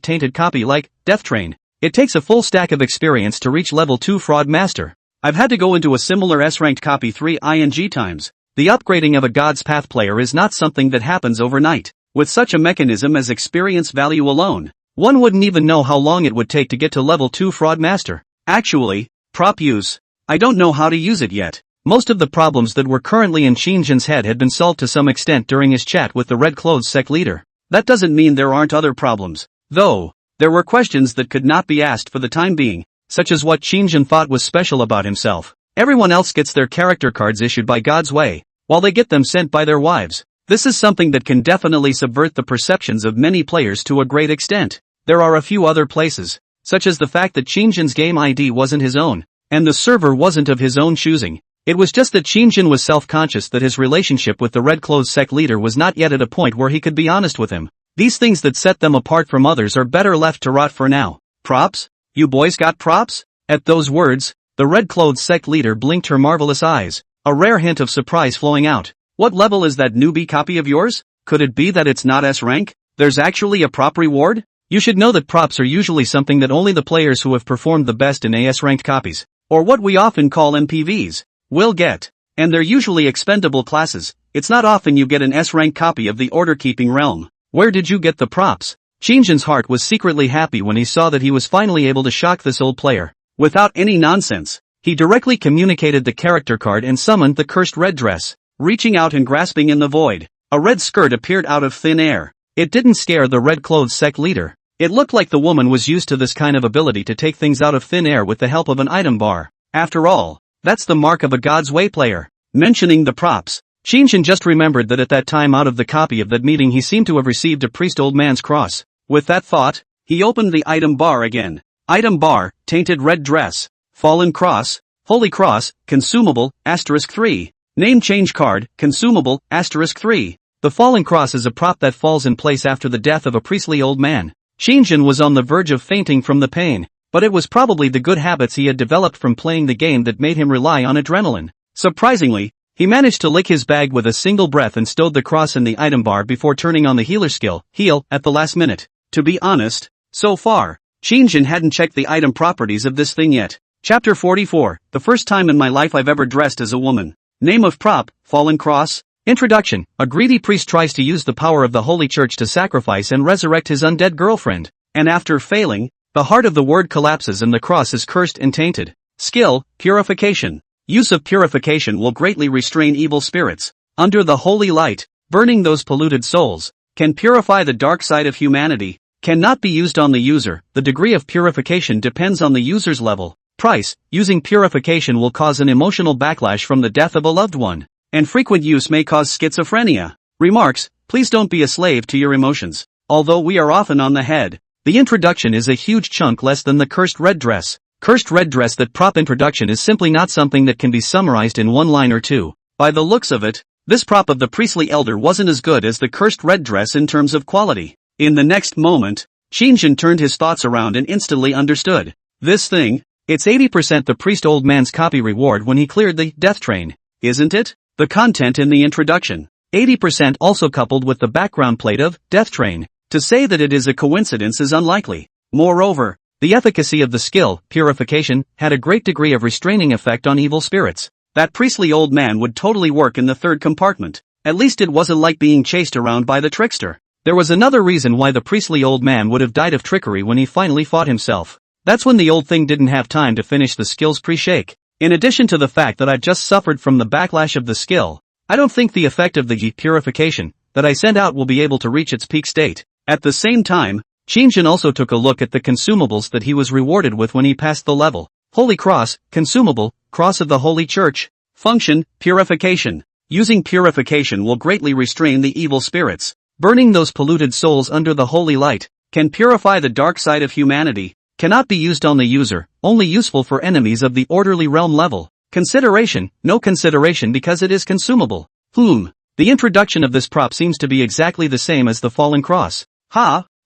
[SPEAKER 1] tainted copy like Death Train. It takes a full stack of experience to reach level 2 Fraud Master. I've had to go into a similar S-ranked copy 3 ING times. The upgrading of a God's Path player is not something that happens overnight. With such a mechanism as experience value alone, one wouldn't even know how long it would take to get to level 2 Fraud Master. Actually, prop use. I don't know how to use it yet. Most of the problems that were currently in Qin Shang's head had been solved to some extent during his chat with the red-clothed sect leader. That doesn't mean there aren't other problems, though. There were questions that could not be asked for the time being, such as what Qin Shang thought was special about himself. Everyone else gets their character cards issued by God's way, while they get them sent by their wives. This is something that can definitely subvert the perceptions of many players to a great extent. There are a few other places, such as the fact that Qin Shang's game ID wasn't his own, and the server wasn't of his own choosing. It was just that Qin Shang was self-conscious that his relationship with the red-clothed sect leader was not yet at a point where he could be honest with him. These things that set them apart from others are better left to rot for now. Props? You boys got props? At those words, the red-clothed sect leader blinked her marvelous eyes, a rare hint of surprise flowing out. What level is that newbie copy of yours? Could it be that it's not S-rank? There's actually a prop reward? You should know that props are usually something that only the players who have performed the best in AS-ranked copies, or what we often call MPVs, will get. And they're usually expendable classes. It's not often you get an S-rank copy of the Order-Keeping Realm. Where did you get the props? Qin Shang's heart was secretly happy when he saw that he was finally able to shock this old player. Without any nonsense, he directly communicated the character card and summoned the cursed red dress. Reaching out and grasping in the void, a red skirt appeared out of thin air. It didn't scare the red-clothed sect leader. It looked like the woman was used to this kind of ability to take things out of thin air with the help of an item bar. After all, that's the mark of a God's Way player. Mentioning the props, Qin Shang just remembered that at that time out of the copy of that meeting he seemed to have received a priest old man's cross. With that thought, he opened the item bar again. Item bar, tainted red dress, fallen cross, holy cross, consumable, *3. Name change card, consumable, *3. The fallen cross is a prop that falls in place after the death of a priestly old man. Qin Shang was on the verge of fainting from the pain, but it was probably the good habits he had developed from playing the game that made him rely on adrenaline. Surprisingly, he managed to lick his bag with a single breath and stowed the cross in the item bar before turning on the healer skill, heal, at the last minute. To be honest, so far, Qin Shang hadn't checked the item properties of this thing yet. Chapter 44, the first time in my life I've ever dressed as a woman. Name of prop, fallen cross. Introduction. A greedy priest tries to use the power of the Holy Church to sacrifice and resurrect his undead girlfriend, and after failing, the heart of the word collapses and the cross is cursed and tainted. Skill, purification. Use of purification will greatly restrain evil spirits. Under the holy light, burning those polluted souls, can purify the dark side of humanity. Cannot be used on the user. The degree of purification depends on the user's level. Price. Using purification will cause an emotional backlash from the death of a loved one, and frequent use may cause schizophrenia. Remarks. Please don't be a slave to your emotions. Although we are often on the head, the introduction is a huge chunk less than the cursed red dress. Cursed red dress. That prop introduction is simply not something that can be summarized in one line or two. By the looks of it, this prop of the priestly elder wasn't as good as the cursed red dress in terms of quality. In the next moment, Qin Shang turned his thoughts around and instantly understood. This thing, it's 80% the priest old man's copy reward when he cleared the death train, isn't it? The content in the introduction. 80% also coupled with the background plate of death train. To say that it is a coincidence is unlikely. Moreover, the efficacy of the skill, purification, had a great degree of restraining effect on evil spirits. That priestly old man would totally work in the third compartment. At least it wasn't like being chased around by the trickster. There was another reason why the priestly old man would have died of trickery when he finally fought himself. That's when the old thing didn't have time to finish the skill's pre-shake. In addition to the fact that I've just suffered from the backlash of the skill, I don't think the effect of the purification that I sent out will be able to reach its peak state. At the same time, Qin Shang also took a look at the consumables that he was rewarded with when he passed the level. Holy Cross, consumable, Cross of the Holy Church. Function, purification. Using purification will greatly restrain the evil spirits. Burning those polluted souls under the holy light can purify the dark side of humanity. Cannot be used on the user, only useful for enemies of the orderly realm level. Consideration, no consideration because it is consumable. The introduction of this prop seems to be exactly the same as the fallen cross.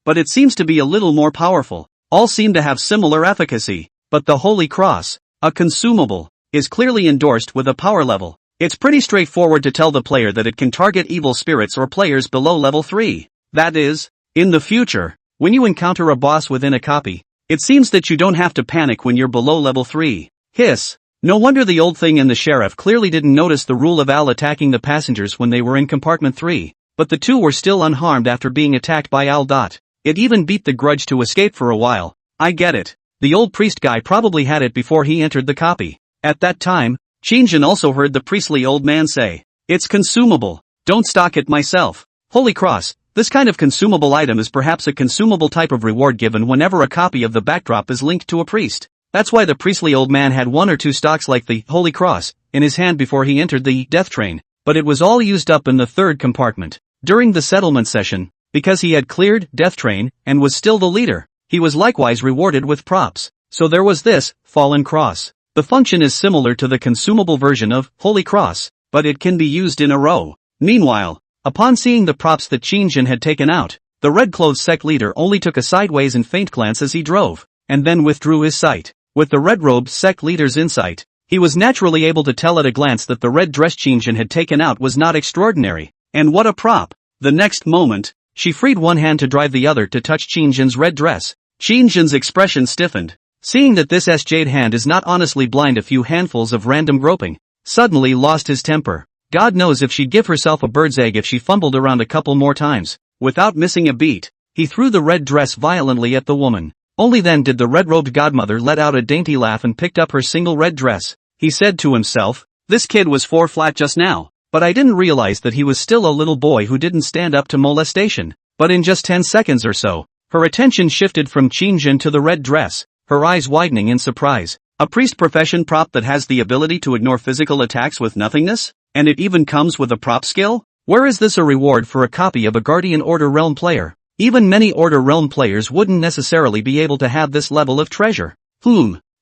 [SPEAKER 1] But it seems to be a little more powerful. All seem to have similar efficacy. But the Holy Cross, a consumable, is clearly endorsed with a power level. It's pretty straightforward to tell the player that it can target evil spirits or players below level 3. That is, in the future, when you encounter a boss within a copy, it seems that you don't have to panic when you're below level 3. Hiss. No wonder the old thing and the sheriff clearly didn't notice the rule of Al attacking the passengers when they were in compartment 3. But the two were still unharmed after being attacked by Al. It even beat the grudge to escape for a while. I get it. The old priest guy probably had it before he entered the copy. At that time, Qin Shang also heard the priestly old man say, "It's consumable. Don't stock it myself." Holy Cross. This kind of consumable item is perhaps a consumable type of reward given whenever a copy of the backdrop is linked to a priest. That's why the priestly old man had 1 or 2 stocks like the Holy Cross in his hand before he entered the death train, but it was all used up in the third compartment. During the settlement session, because he had cleared death train and was still the leader, he was likewise rewarded with props. So there was this fallen cross. The function is similar to the consumable version of Holy Cross, but it can be used in a row. Meanwhile, upon seeing the props that Qin Shang had taken out, the red-clothed sect leader only took a sideways and faint glance as he drove, and then withdrew his sight. With the red-robed sect leader's insight, he was naturally able to tell at a glance that the red dress Qin Shang had taken out was not extraordinary. And what a prop! The next moment, she freed one hand to drive the other to touch Qin Shang's red dress. Qin Shang's expression stiffened. Seeing that this jade hand is not honestly blind, a few handfuls of random groping, suddenly lost his temper. God knows if she'd give herself a bird's egg if she fumbled around a couple more times. Without missing a beat, he threw the red dress violently at the woman. Only then did the red-robed godmother let out a dainty laugh and picked up her single red dress. He said to himself, "This kid was 4 flat just now, but I didn't realize that he was still a little boy who didn't stand up to molestation." But in just 10 seconds or so, her attention shifted from Qin Shang to the red dress, her eyes widening in surprise. A priest profession prop that has the ability to ignore physical attacks with nothingness? And it even comes with a prop skill? Where is this a reward for a copy of a Guardian Order Realm player? Even many Order Realm players wouldn't necessarily be able to have this level of treasure.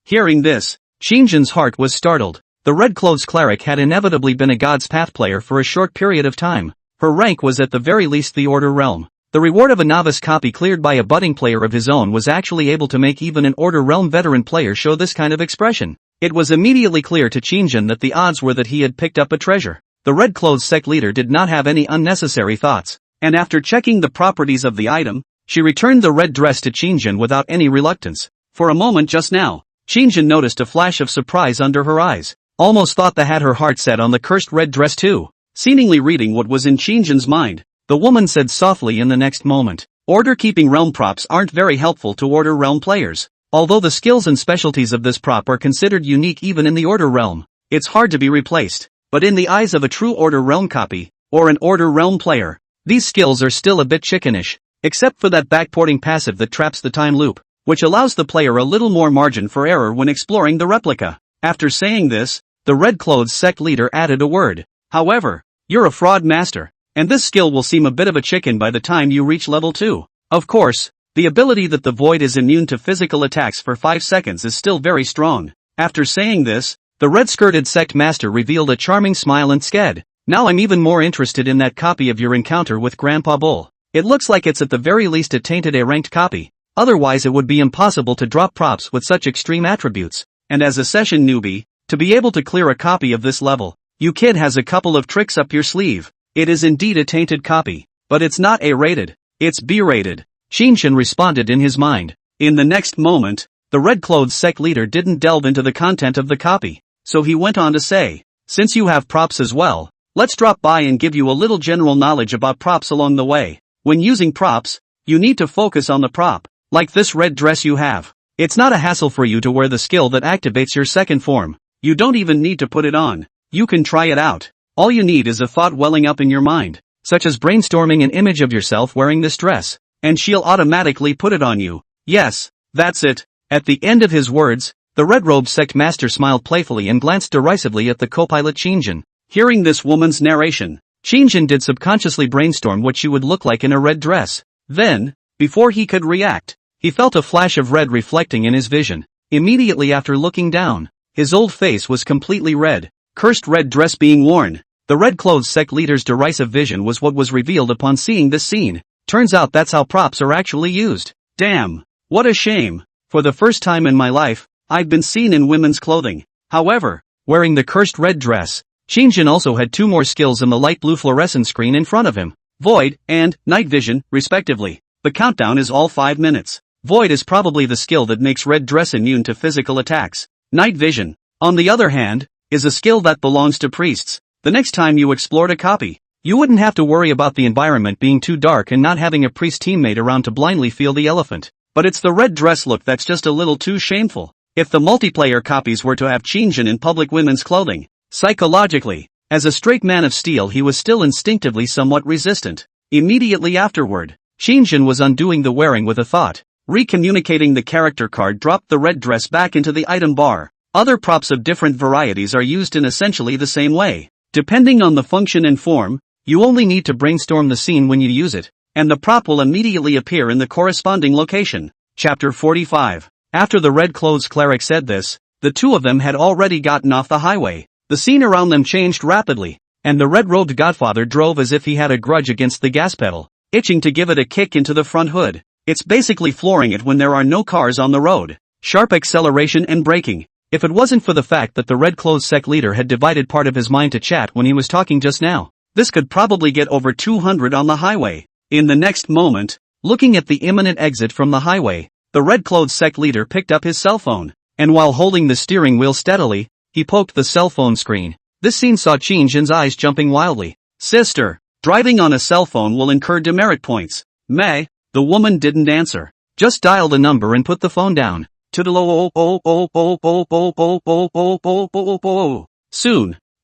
[SPEAKER 1] Hearing this, Qin Shang's heart was startled. The red-clothes cleric had inevitably been a God's Path player for a short period of time. Her rank was at the very least the Order Realm. The reward of a novice copy cleared by a budding player of his own was actually able to make even an Order Realm veteran player show this kind of expression. It was immediately clear to Qin Shang that the odds were that he had picked up a treasure. The red-clothes sect leader did not have any unnecessary thoughts, and after checking the properties of the item, she returned the red dress to Qin Shang without any reluctance. For a moment just now, Qin Shang noticed a flash of surprise under her eyes. Almost thought that had her heart set on the cursed red dress too. Seemingly reading what was in Qin Shang's mind, the woman said softly in the next moment, "Order-keeping realm props aren't very helpful to Order Realm players. Although the skills and specialties of this prop are considered unique even in the Order Realm, it's hard to be replaced. But in the eyes of a true Order Realm copy, or an Order Realm player, these skills are still a bit chickenish, except for that backporting passive that traps the time loop, which allows the player a little more margin for error when exploring the replica." After saying this, the red-clothes sect leader added a word. "However, you're a fraud master, and this skill will seem a bit of a chicken by the time you reach level 2. Of course, the ability that the void is immune to physical attacks for 5 seconds is still very strong." After saying this, the red-skirted sect master revealed a charming smile and said, "Now I'm even more interested in that copy of your encounter with Grandpa Bull. It looks like it's at the very least a tainted A-ranked copy. Otherwise it would be impossible to drop props with such extreme attributes. And as a session newbie, to be able to clear a copy of this level, you kid has a couple of tricks up your sleeve. It is indeed a tainted copy, but it's not A-rated. It's B-rated. Qin Shang responded in his mind. In the next moment, the red-clothes sect leader didn't delve into the content of the copy, so he went on to say, since you have props as well, let's drop by and give you a little general knowledge about props along the way. When using props, you need to focus on the prop, like this red dress you have. It's not a hassle for you to wear the skill that activates your second form. You don't even need to put it on. You can try it out. All you need is a thought welling up in your mind, such as brainstorming an image of yourself wearing this dress, and she'll automatically put it on you. Yes, that's it. At the end of his words, the red-robed sect master smiled playfully and glanced derisively at the co-pilot Qin Shang. Hearing this woman's narration, Qin Shang did subconsciously brainstorm what she would look like in a red dress. Then, before he could react, he felt a flash of red reflecting in his vision. Immediately after looking down, his old face was completely red, cursed red dress being worn. The red-clothes sect leader's derisive vision was what was revealed upon seeing this scene. Turns out that's how props are actually used. Damn, what a shame. For the first time in my life, I've been seen in women's clothing. However, wearing the cursed red dress, Qin Shang also had two more skills in the light blue fluorescent screen in front of him, Void and Night Vision, respectively. The countdown is all 5 minutes. Void is probably the skill that makes red dress immune to physical attacks. Night Vision, on the other hand, is a skill that belongs to priests. The next time you explored a copy, you wouldn't have to worry about the environment being too dark and not having a priest teammate around to blindly feel the elephant. But it's the red dress look that's just a little too shameful. If the multiplayer copies were to have Qin Shang in public women's clothing, psychologically, as a straight man of steel he was still instinctively somewhat resistant. Immediately afterward, Qin Shang was undoing the wearing with a thought. Recommunicating the character card dropped the red dress back into the item bar. Other props of different varieties are used in essentially the same way. Depending on the function and form, you only need to brainstorm the scene when you use it, and the prop will immediately appear in the corresponding location. Chapter 45. After the red clothes cleric said this, the two of them had already gotten off the highway. The scene around them changed rapidly, and the red-robed godfather drove as if he had a grudge against the gas pedal, itching to give it a kick into the front hood. It's basically flooring it when there are no cars on the road. Sharp acceleration and braking. If it wasn't for the fact that the red-clothes sect leader had divided part of his mind to chat when he was talking just now, this could probably get over 200 on the highway. In the next moment, looking at the imminent exit from the highway, the red-clothes sect leader picked up his cell phone, and while holding the steering wheel steadily, he poked the cell phone screen. This scene saw Qin Shang's eyes jumping wildly. Sister, driving on a cell phone will incur demerit points. May, the woman didn't answer. Just dial the number and put the phone down. Soon,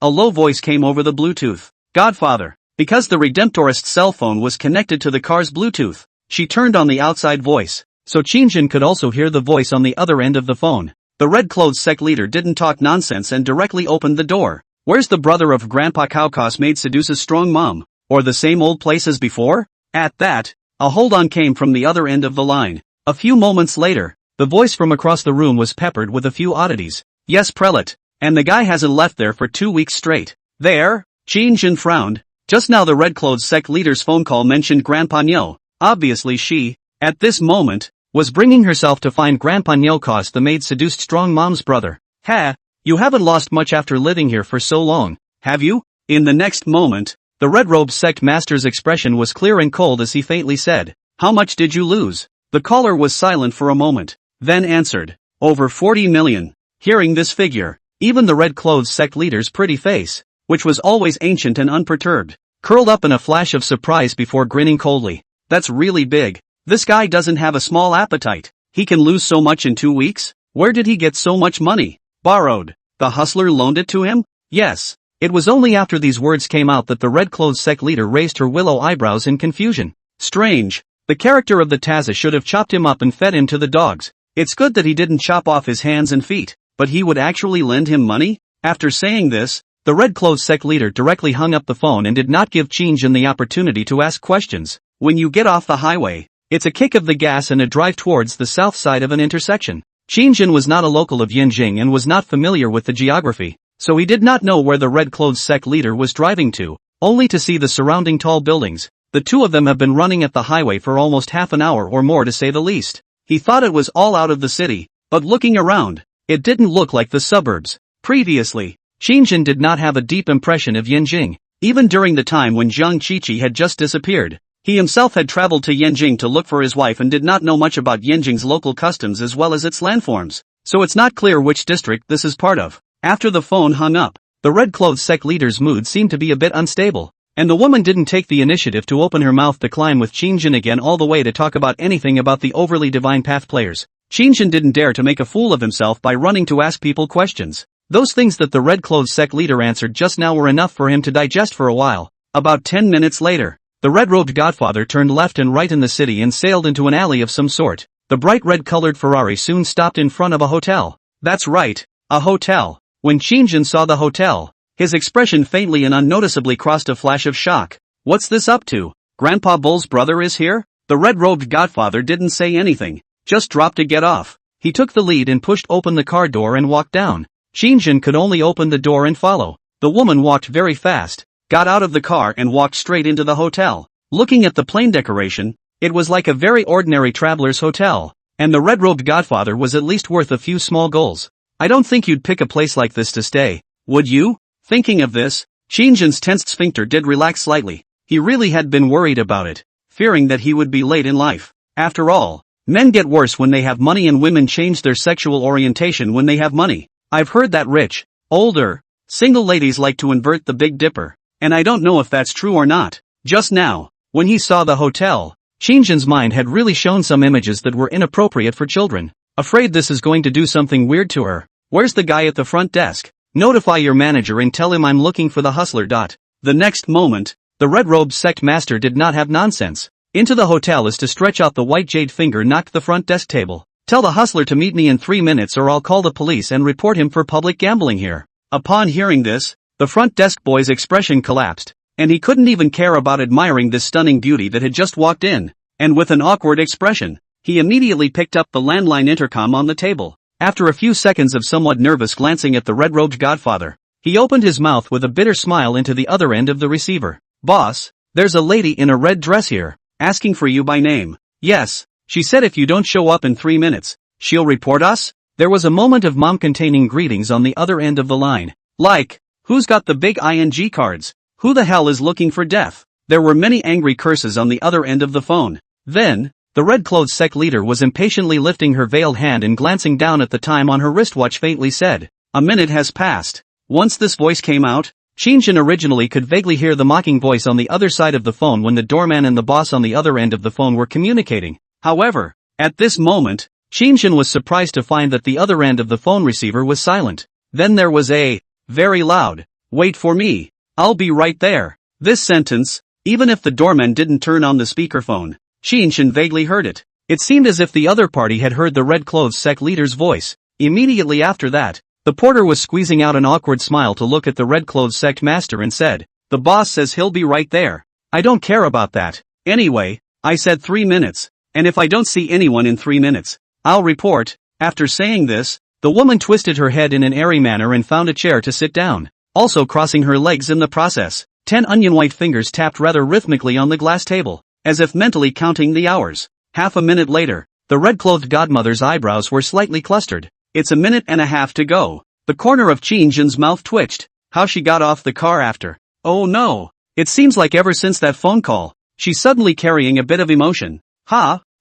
[SPEAKER 1] a low voice came over the Bluetooth. Godfather. Because the Redemptorist's cell phone was connected to the car's Bluetooth, she turned on the outside voice, so Qin Shang could also hear the voice on the other end of the phone. The red-clothes sect leader didn't talk nonsense and directly opened the door. Where's the brother of Grandpa Cowcos made seduces strong mom? Or the same old place as before? At that, a hold-on came from the other end of the line. A few moments later, the voice from across the room was peppered with a few oddities. Yes, prelate, and the guy hasn't left there for 2 weeks straight. There? Qin Shang frowned. Just now the red-clothes sect leader's phone call mentioned Grandpa Nyo. Obviously she, at this moment, was bringing herself to find Grandpa Nyokos the maid seduced strong mom's brother. Ha, you haven't lost much after living here for so long, have you? In the next moment, the red-robed sect master's expression was clear and cold as he faintly said, how much did you lose? The caller was silent for a moment, then answered, over 40 million. Hearing this figure, even the red-clothes sect leader's pretty face, which was always ancient and unperturbed, curled up in a flash of surprise before grinning coldly. That's really big. This guy doesn't have a small appetite. He can lose so much in 2 weeks? Where did he get so much money? Borrowed. The hustler loaned it to him? Yes. It was only after these words came out that the red-clothes sect leader raised her willow eyebrows in confusion. Strange. The character of the Taza should have chopped him up and fed him to the dogs. It's good that he didn't chop off his hands and feet, but he would actually lend him money? After saying this, the red-clothes sect leader directly hung up the phone and did not give Qin Shang the opportunity to ask questions. When you get off the highway, it's a kick of the gas and a drive towards the south side of an intersection. Qin Shang was not a local of Yinjing and was not familiar with the geography, so he did not know where the red-clothes sect leader was driving to, only to see the surrounding tall buildings. The two of them have been running at the highway for almost half an hour or more to say the least. He thought it was all out of the city, but looking around, it didn't look like the suburbs. Previously, Qin Shang did not have a deep impression of Yinjing, even during the time when Zhang Qiqi had just disappeared. He himself had traveled to Yanjing to look for his wife and did not know much about Yanjing's local customs as well as its landforms, so it's not clear which district this is part of. After the phone hung up, the red-clothed sect leader's mood seemed to be a bit unstable, and the woman didn't take the initiative to open her mouth to climb with Qin again all the way to talk about anything about the overly divine path players. Qin didn't dare to make a fool of himself by running to ask people questions. Those things that the red-clothed sect leader answered just now were enough for him to digest for a while. About 10 minutes later, the red-robed godfather turned left and right in the city and sailed into an alley of some sort. The bright red-colored Ferrari soon stopped in front of a hotel. That's right, a hotel. When Qin saw the hotel, his expression faintly and unnoticeably crossed a flash of shock. What's this up to? Grandpa Bull's brother is here? The red-robed godfather didn't say anything, just dropped to get off. He took the lead and pushed open the car door and walked down. Qin could only open the door and follow. The woman walked very fast, got out of the car and walked straight into the hotel. Looking at the plain decoration, it was like a very ordinary traveler's hotel, and the red-robed godfather was at least worth a few small goals. I don't think you'd pick a place like this to stay, would you? Thinking of this, Qin's tensed sphincter did relax slightly. He really had been worried about it, fearing that he would be late in life. After all, men get worse when they have money and women change their sexual orientation when they have money. I've heard that rich, older, single ladies like to invert the Big Dipper, and I don't know if that's true or not. Just now, when he saw the hotel, Qin's mind had really shown some images that were inappropriate for children. Afraid this is going to do something weird to her. Where's the guy at the front desk? Notify your manager and tell him I'm looking for the hustler. The next moment, the red-robed sect master did not have nonsense. Into the hotel is to stretch out the white jade finger knocked the front desk table. Tell the hustler to meet me in 3 minutes or I'll call the police and report him for public gambling here. Upon hearing this, the front desk boy's expression collapsed, and he couldn't even care about admiring this stunning beauty that had just walked in, and with an awkward expression, he immediately picked up the landline intercom on the table. After a few seconds of somewhat nervous glancing at the red-robed godfather, he opened his mouth with a bitter smile into the other end of the receiver. Boss, there's a lady in a red dress here, asking for you by name. Yes, she said if you don't show up in 3 minutes, she'll report us? There was a moment of mom-containing greetings on the other end of the line. Like, who's got the big ING cards? Who the hell is looking for death? There were many angry curses on the other end of the phone. Then, the red-clothed sect leader was impatiently lifting her veiled hand and glancing down at the time on her wristwatch faintly said, "A minute has passed." Once this voice came out, Qin originally could vaguely hear the mocking voice on the other side of the phone when the doorman and the boss on the other end of the phone were communicating. However, at this moment, Qin was surprised to find that the other end of the phone receiver was silent. Then there was a very loud, "Wait for me. I'll be right there." This sentence, even if the doorman didn't turn on the speakerphone, Qin vaguely heard it. It seemed as if the other party had heard the red-clothed sect leader's voice. Immediately after that, the porter was squeezing out an awkward smile to look at the red-clothed sect master and said, "The boss says he'll be right there. I don't care about that. Anyway, I said 3 minutes, and if I don't see anyone in 3 minutes, I'll report." After saying this, the woman twisted her head in an airy manner and found a chair to sit down, also crossing her legs in the process. 10 onion-white fingers tapped rather rhythmically on the glass table, as if mentally counting the hours. Half a minute later, the red-clothed godmother's eyebrows were slightly clustered. "It's a minute and a half to go." The corner of Qin's mouth twitched. How she got off the car after. Oh no! It seems like ever since that phone call, she's suddenly carrying a bit of emotion.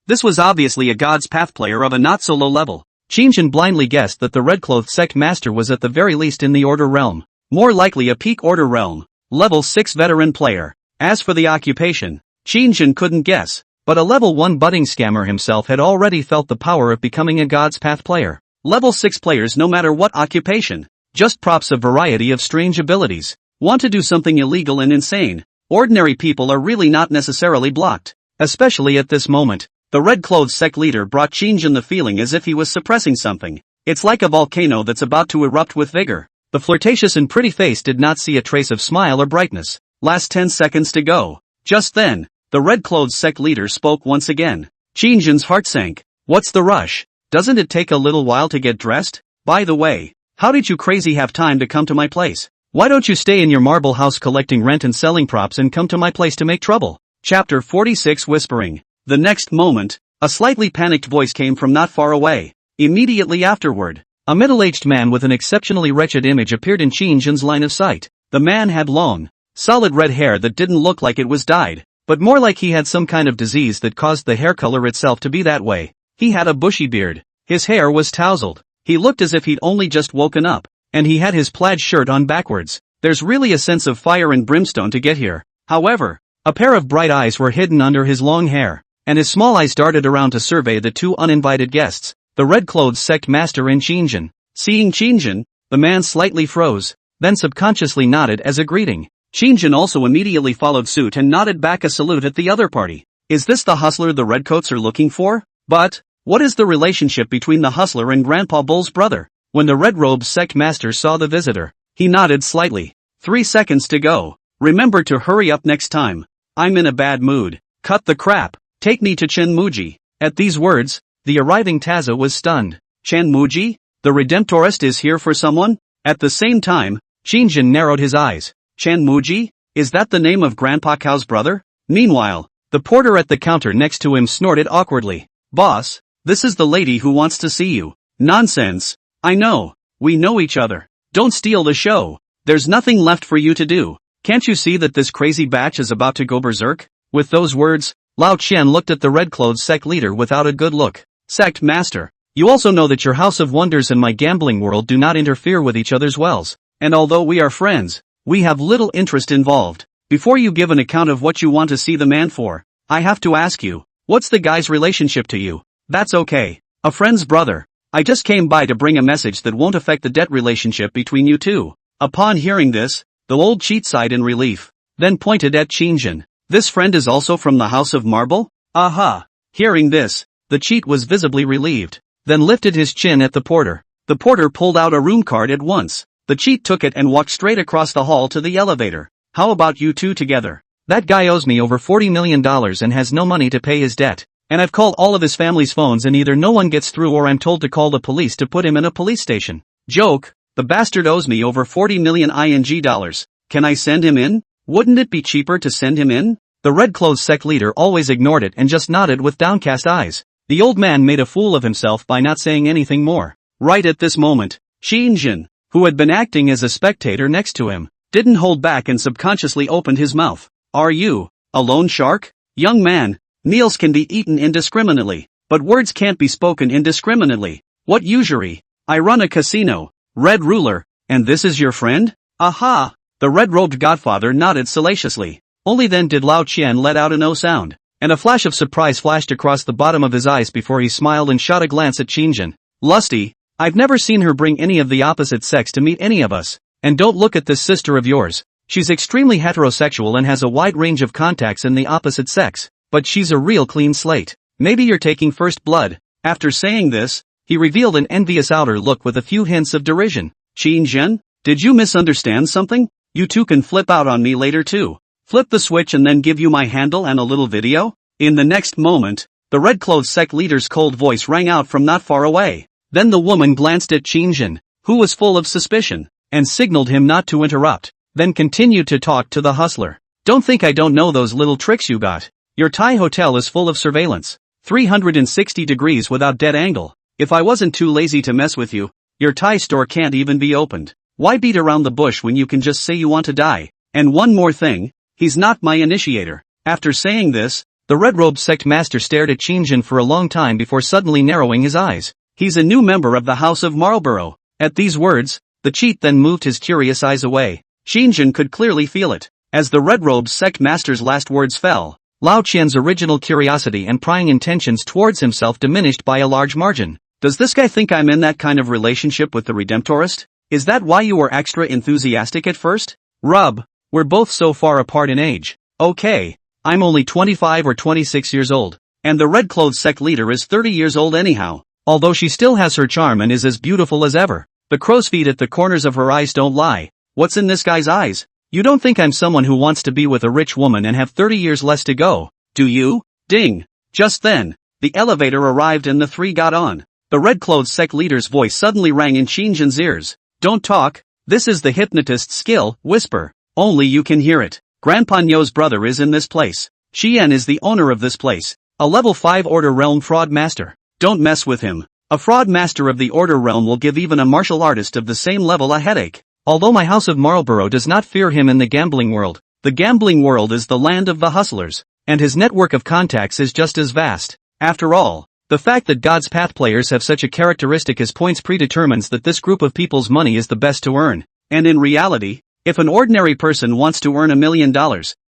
[SPEAKER 1] This was obviously a God's Path player of a not-so-low level. Qin blindly guessed that the red-clothed sect master was at the very least in the order realm. More likely a peak order realm. Level 6 veteran player. As for the occupation, Qin couldn't guess, but a level 1 budding scammer himself had already felt the power of becoming a God's Path player. Level 6 players no matter what occupation. Just props a variety of strange abilities. Want to do something illegal and insane. Ordinary people are really not necessarily blocked. Especially at this moment. The red-clothed sect leader brought Qin the feeling as if he was suppressing something. It's like a volcano that's about to erupt with vigor. The flirtatious and pretty face did not see a trace of smile or brightness. Last 10 seconds to go. Just then, the red-clothed sect leader spoke once again. Qin's heart sank. What's the rush? Doesn't it take a little while to get dressed? By the way, how did you crazy have time to come to my place? Why don't you stay in your marble house collecting rent and selling props and come to my place to make trouble? Chapter 46 Whispering. The next moment, a slightly panicked voice came from not far away. Immediately afterward, a middle-aged man with an exceptionally wretched image appeared in Qin's line of sight. The man had long, solid red hair that didn't look like it was dyed. but more like he had some kind of disease that caused the hair color itself to be that way. He had a bushy beard. His hair was tousled. He looked as if he'd only just woken up, and he had his plaid shirt on backwards. There's really a sense of fire and brimstone to get here. However, a pair of bright eyes were hidden under his long hair, and his small eyes darted around to survey the two uninvited guests, the red-clothed sect master and Qin Shang. Seeing Qin Shang, the man slightly froze, then subconsciously nodded as a greeting. Qin Shang also immediately followed suit and nodded back a salute at the other party. Is this the hustler the redcoats are looking for? But what is the relationship between the hustler and Grandpa Bull's brother? When the red-robed sect master saw the visitor, he nodded slightly. 3 seconds to go. Remember to hurry up next time. I'm in a bad mood. Cut the crap. Take me to Chenmuji. At these words, the arriving Taza was stunned. Chenmuji? The Redemptorist is here for someone? At the same time, Qin Shang narrowed his eyes. Chenmuji? Is that the name of Grandpa Cao's brother? Meanwhile, the porter at the counter next to him snorted awkwardly. Boss, this is the lady who wants to see you. Nonsense. I know. We know each other. Don't steal the show. There's nothing left for you to do. Can't you see that this crazy batch is about to go berserk? With those words, Lao Qian looked at the red-clothed sect leader without a good look. Sect master, you also know that your House of Wonders and my gambling world do not interfere with each other's wells, and although we are friends, we have little interest involved. Before you give an account of what you want to see the man for, I have to ask you, what's the guy's relationship to you? That's okay. A friend's brother. I just came by to bring a message that won't affect the debt relationship between you two. Upon hearing this, the old cheat sighed in relief, then pointed at Qin Shang. This friend is also from the House of Marble? Aha! Hearing this, the cheat was visibly relieved, then lifted his chin at the porter. The porter pulled out a room card at once. The cheat took it and walked straight across the hall to the elevator. How about you two together? That guy owes me over $40 million and has no money to pay his debt. And I've called all of his family's phones and either no one gets through or I'm told to call the police to put him in a police station. Joke. The bastard owes me over 40 million ING dollars. Can I send him in? Wouldn't it be cheaper to send him in? The red-clothed sect leader always ignored it and just nodded with downcast eyes. The old man made a fool of himself by not saying anything more. Right at this moment, Qin Shang, who had been acting as a spectator next to him, didn't hold back and subconsciously opened his mouth. Are you a loan shark? Young man, meals can be eaten indiscriminately, but words can't be spoken indiscriminately. What usury? I run a casino. Red ruler, and this is your friend? Aha! The red-robed godfather nodded salaciously. Only then did Lao Qian let out a no sound, and a flash of surprise flashed across the bottom of his eyes before he smiled and shot a glance at Qin Shang. Lusty, I've never seen her bring any of the opposite sex to meet any of us. And don't look at this sister of yours. She's extremely heterosexual and has a wide range of contacts in the opposite sex, but she's a real clean slate. Maybe you're taking first blood. After saying this, he revealed an envious outer look with a few hints of derision. Qin Shang, did you misunderstand something? You two can flip out on me later too. Flip the switch and then give you my handle and a little video? In the next moment, the red-clothed sect leader's cold voice rang out from not far away. Then the woman glanced at Qin Shang, who was full of suspicion, and signaled him not to interrupt, then continued to talk to the hustler. Don't think I don't know those little tricks you got. Your Thai hotel is full of surveillance. 360 degrees without dead angle. If I wasn't too lazy to mess with you, your Thai store can't even be opened. Why beat around the bush when you can just say you want to die? And one more thing, he's not my initiator. After saying this, the red-robed sect master stared at Qin Shang for a long time before suddenly narrowing his eyes. He's a new member of the House of Marlborough. At these words, the cheat then moved his curious eyes away. Qin Shang could clearly feel it. As the red-robed sect master's last words fell, Lao Qian's original curiosity and prying intentions towards himself diminished by a large margin. Does this guy think I'm in that kind of relationship with the Redemptorist? Is that why you were extra enthusiastic at first? Rub, we're both so far apart in age. Okay, I'm only 25 or 26 years old, and the red-clothed sect leader is 30 years old anyhow, although she still has her charm and is as beautiful as ever. The crow's feet at the corners of her eyes don't lie. What's in this guy's eyes? You don't think I'm someone who wants to be with a rich woman and have 30 years less to go, do you? Ding! Just then, the elevator arrived and the three got on. The red-clothed sect leader's voice suddenly rang in Qin Shang's ears. Don't talk, this is the hypnotist's skill, whisper. Only you can hear it. Grandpa Nyo's brother is in this place. Xian is the owner of this place. A level 5 Order Realm fraud master. Don't mess with him. A fraud master of the Order Realm will give even a martial artist of the same level a headache. Although my House of Marlborough does not fear him in the gambling world, the gambling world is the land of the hustlers. and his network of contacts is just as vast. After all, the fact that God's Path players have such a characteristic as points predetermines that this group of people's money is the best to earn. And in reality, if an ordinary person wants to earn $1 million,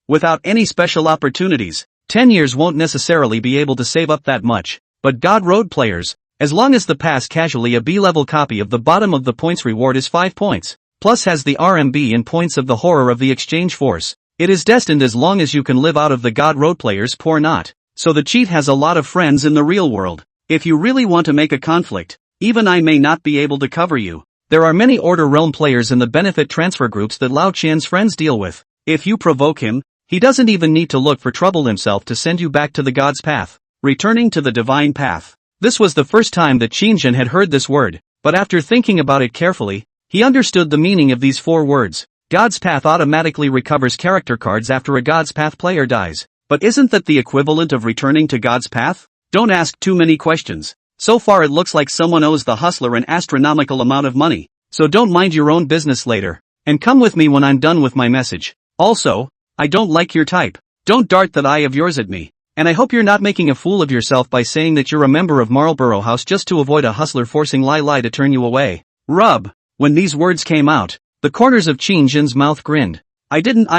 [SPEAKER 1] without any special opportunities, 10 years won't necessarily be able to save up that much. But God Road players, as long as the pass casually a B-level copy of the bottom of the points reward is 5 points, plus has the RMB and points of the horror of the exchange force, it is destined as long as you can live out of the God Road players poor not. So the cheat has a lot of friends in the real world. If you really want to make a conflict, even I may not be able to cover you. There are many Order Realm players in the benefit transfer groups that Lao Qian's friends deal with. If you provoke him, he doesn't even need to look for trouble himself to send you back to the God's Path. Returning to the Divine Path. This was the first time that Qin Shang had heard this word, but after thinking about it carefully, he understood the meaning of these 4 words. God's Path automatically recovers character cards after a God's Path player dies. But isn't that the equivalent of returning to God's Path? Don't ask too many questions. So far it looks like someone owes the hustler an astronomical amount of money, so don't mind your own business later. And come with me when I'm done with my message. Also, I don't like your type. Don't dart that eye of yours at me. And I hope you're not making a fool of yourself by saying that you're a member of Marlborough House just to avoid a hustler forcing Lai to turn you away. Rub. When these words came out, the corners of Qin Shang's mouth grinned. I didn't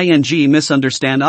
[SPEAKER 1] misunderstand.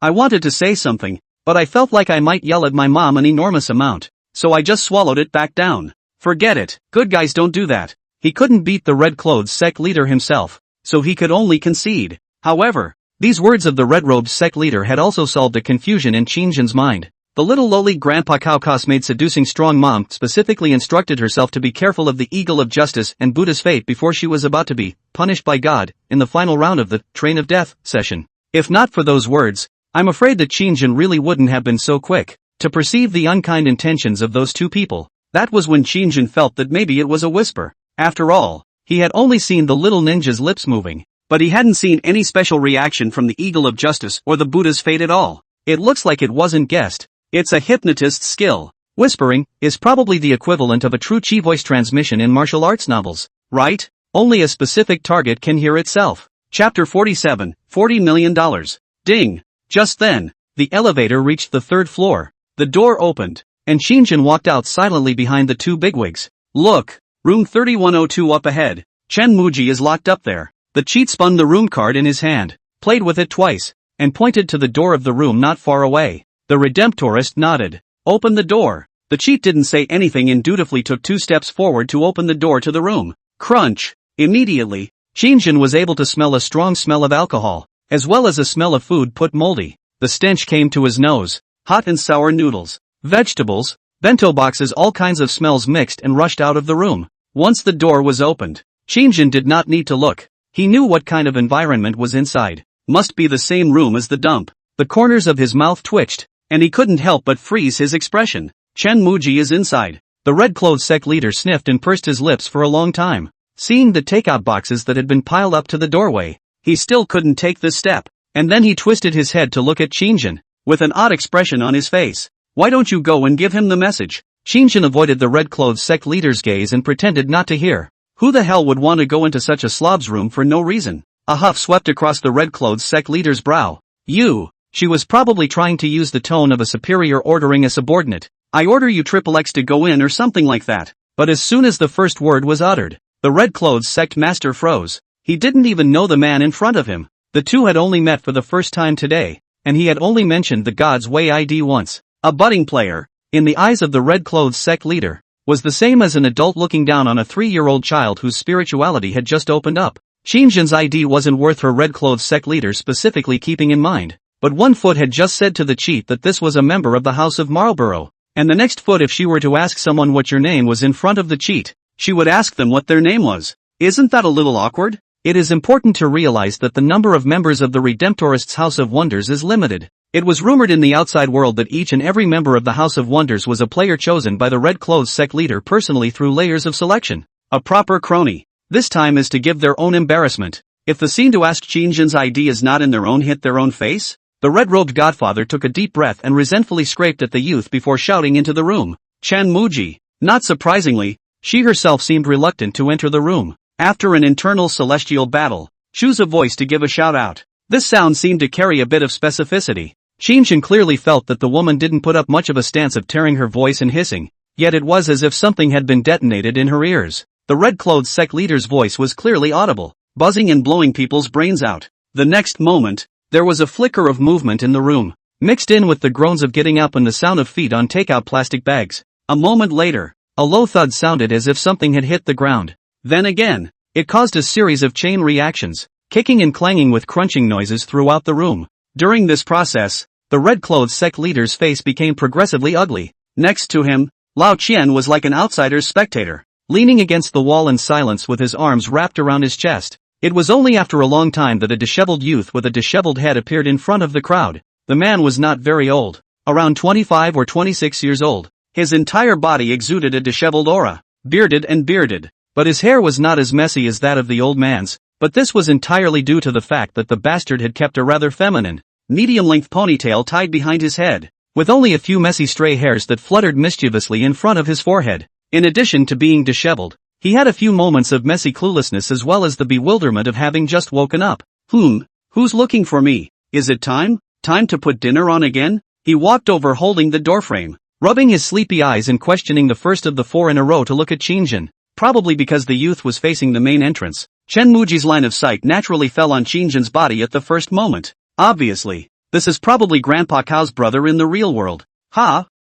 [SPEAKER 1] I wanted to say something, but I felt like I might yell at my mom an enormous amount, so I just swallowed it back down. Forget it, good guys don't do that. He couldn't beat the Red Clothes sect leader himself, so he could only concede. However, these words of the red-robed sect leader had also solved a confusion in Qin Shang's mind. The little lowly Grandpa Cowcos made seducing strong mom specifically instructed herself to be careful of the Eagle of Justice and Buddha's fate before she was about to be punished by God in the final round of the Train of Death session. If not for those words, I'm afraid that Qin Shang really wouldn't have been so quick to perceive the unkind intentions of those 2 people. That was when Qin Shang felt that maybe it was a whisper. After all, he had only seen the little ninja's lips moving, but he hadn't seen any special reaction from the Eagle of Justice or the Buddha's fate at all. It looks like it wasn't guessed. It's a hypnotist's skill. Whispering is probably the equivalent of a true chi voice transmission in martial arts novels, right? Only a specific target can hear itself. Chapter 47, $40 million. Ding. Just then, the elevator reached the 3rd floor. The door opened, and Qin Shang walked out silently behind the 2 bigwigs. Look, room 3102 up ahead. Chen Muji is locked up there. The cheat spun the room card in his hand, played with it twice, and pointed to the door of the room not far away. The Redemptorist nodded. Open the door. The cheat didn't say anything and dutifully took 2 steps forward to open the door to the room. Crunch. Immediately, Qin Shang was able to smell a strong smell of alcohol, as well as a smell of food put moldy. The stench came to his nose. Hot and sour noodles, vegetables, bento boxes, all kinds of smells mixed and rushed out of the room. Once the door was opened, Qin Shang did not need to look. He knew what kind of environment was inside. Must be the same room as the dump. The corners of his mouth twitched, and he couldn't help but freeze his expression. Chen Muji is inside. The red-clothed sect leader sniffed and pursed his lips for a long time. Seeing the takeout boxes that had been piled up to the doorway, he still couldn't take this step. And then he twisted his head to look at Qin Shang, with an odd expression on his face. Why don't you go and give him the message? Qin Shang avoided the red-clothed sect leader's gaze and pretended not to hear. Who the hell would want to go into such a slob's room for no reason? A huff swept across the red-clothed sect leader's brow. You. She was probably trying to use the tone of a superior ordering a subordinate. I order you XXX to go in or something like that. But as soon as the first word was uttered, the red-clothed sect master froze. He didn't even know the man in front of him. The two had only met for the first time today, and he had only mentioned the God's Way ID once. A budding player, in the eyes of the red-clothed sect leader, was the same as an adult looking down on a 3-year-old child whose spirituality had just opened up. Qin Shang's ID wasn't worth her red-clothed sect leader specifically keeping in mind, but one foot had just said to the cheat that this was a member of the House of Marlborough, and the next foot, if she were to ask someone what your name was in front of the cheat, she would ask them what their name was. Isn't that a little awkward? It is important to realize that the number of members of the Redemptorists' House of Wonders is limited. It was rumored in the outside world that each and every member of the House of Wonders was a player chosen by the red-clothed sect leader personally through layers of selection. A proper crony. This time is to give their own embarrassment. If the scene to ask Qin Shang's ID is not in their own hit their own face, the red-robed godfather took a deep breath and resentfully scraped at the youth before shouting into the room. Chen Muji. Not surprisingly, she herself seemed reluctant to enter the room. After an internal celestial battle, choose a voice to give a shout-out. This sound seemed to carry a bit of specificity. Qin Shang clearly felt that the woman didn't put up much of a stance of tearing her voice and hissing, yet it was as if something had been detonated in her ears. The red-clothed sect leader's voice was clearly audible, buzzing and blowing people's brains out. The next moment, there was a flicker of movement in the room, mixed in with the groans of getting up and the sound of feet on takeout plastic bags. A moment later, a low thud sounded as if something had hit the ground. Then again, it caused a series of chain reactions, kicking and clanging with crunching noises throughout the room. During this process, the red-clothed sect leader's face became progressively ugly. Next to him, Lao Qian was like an outsider's spectator, leaning against the wall in silence with his arms wrapped around his chest. It was only after a long time that a disheveled youth with a disheveled head appeared in front of the crowd. The man was not very old, around 25 or 26 years old. His entire body exuded a disheveled aura, bearded, but his hair was not as messy as that of the old man's, but this was entirely due to the fact that the bastard had kept a rather feminine, medium-length ponytail tied behind his head, with only a few messy stray hairs that fluttered mischievously in front of his forehead. In addition to being disheveled, he had a few moments of messy cluelessness as well as the bewilderment of having just woken up. Who's looking for me? Is it time? Time to put dinner on again? He walked over holding the doorframe, rubbing his sleepy eyes and questioning the first of the four in a row to look at Qin Shang. Probably because the youth was facing the main entrance, Chen Muji's line of sight naturally fell on Qin Shang's body at the first moment. Obviously, this is probably Grandpa Cao's brother in the real world.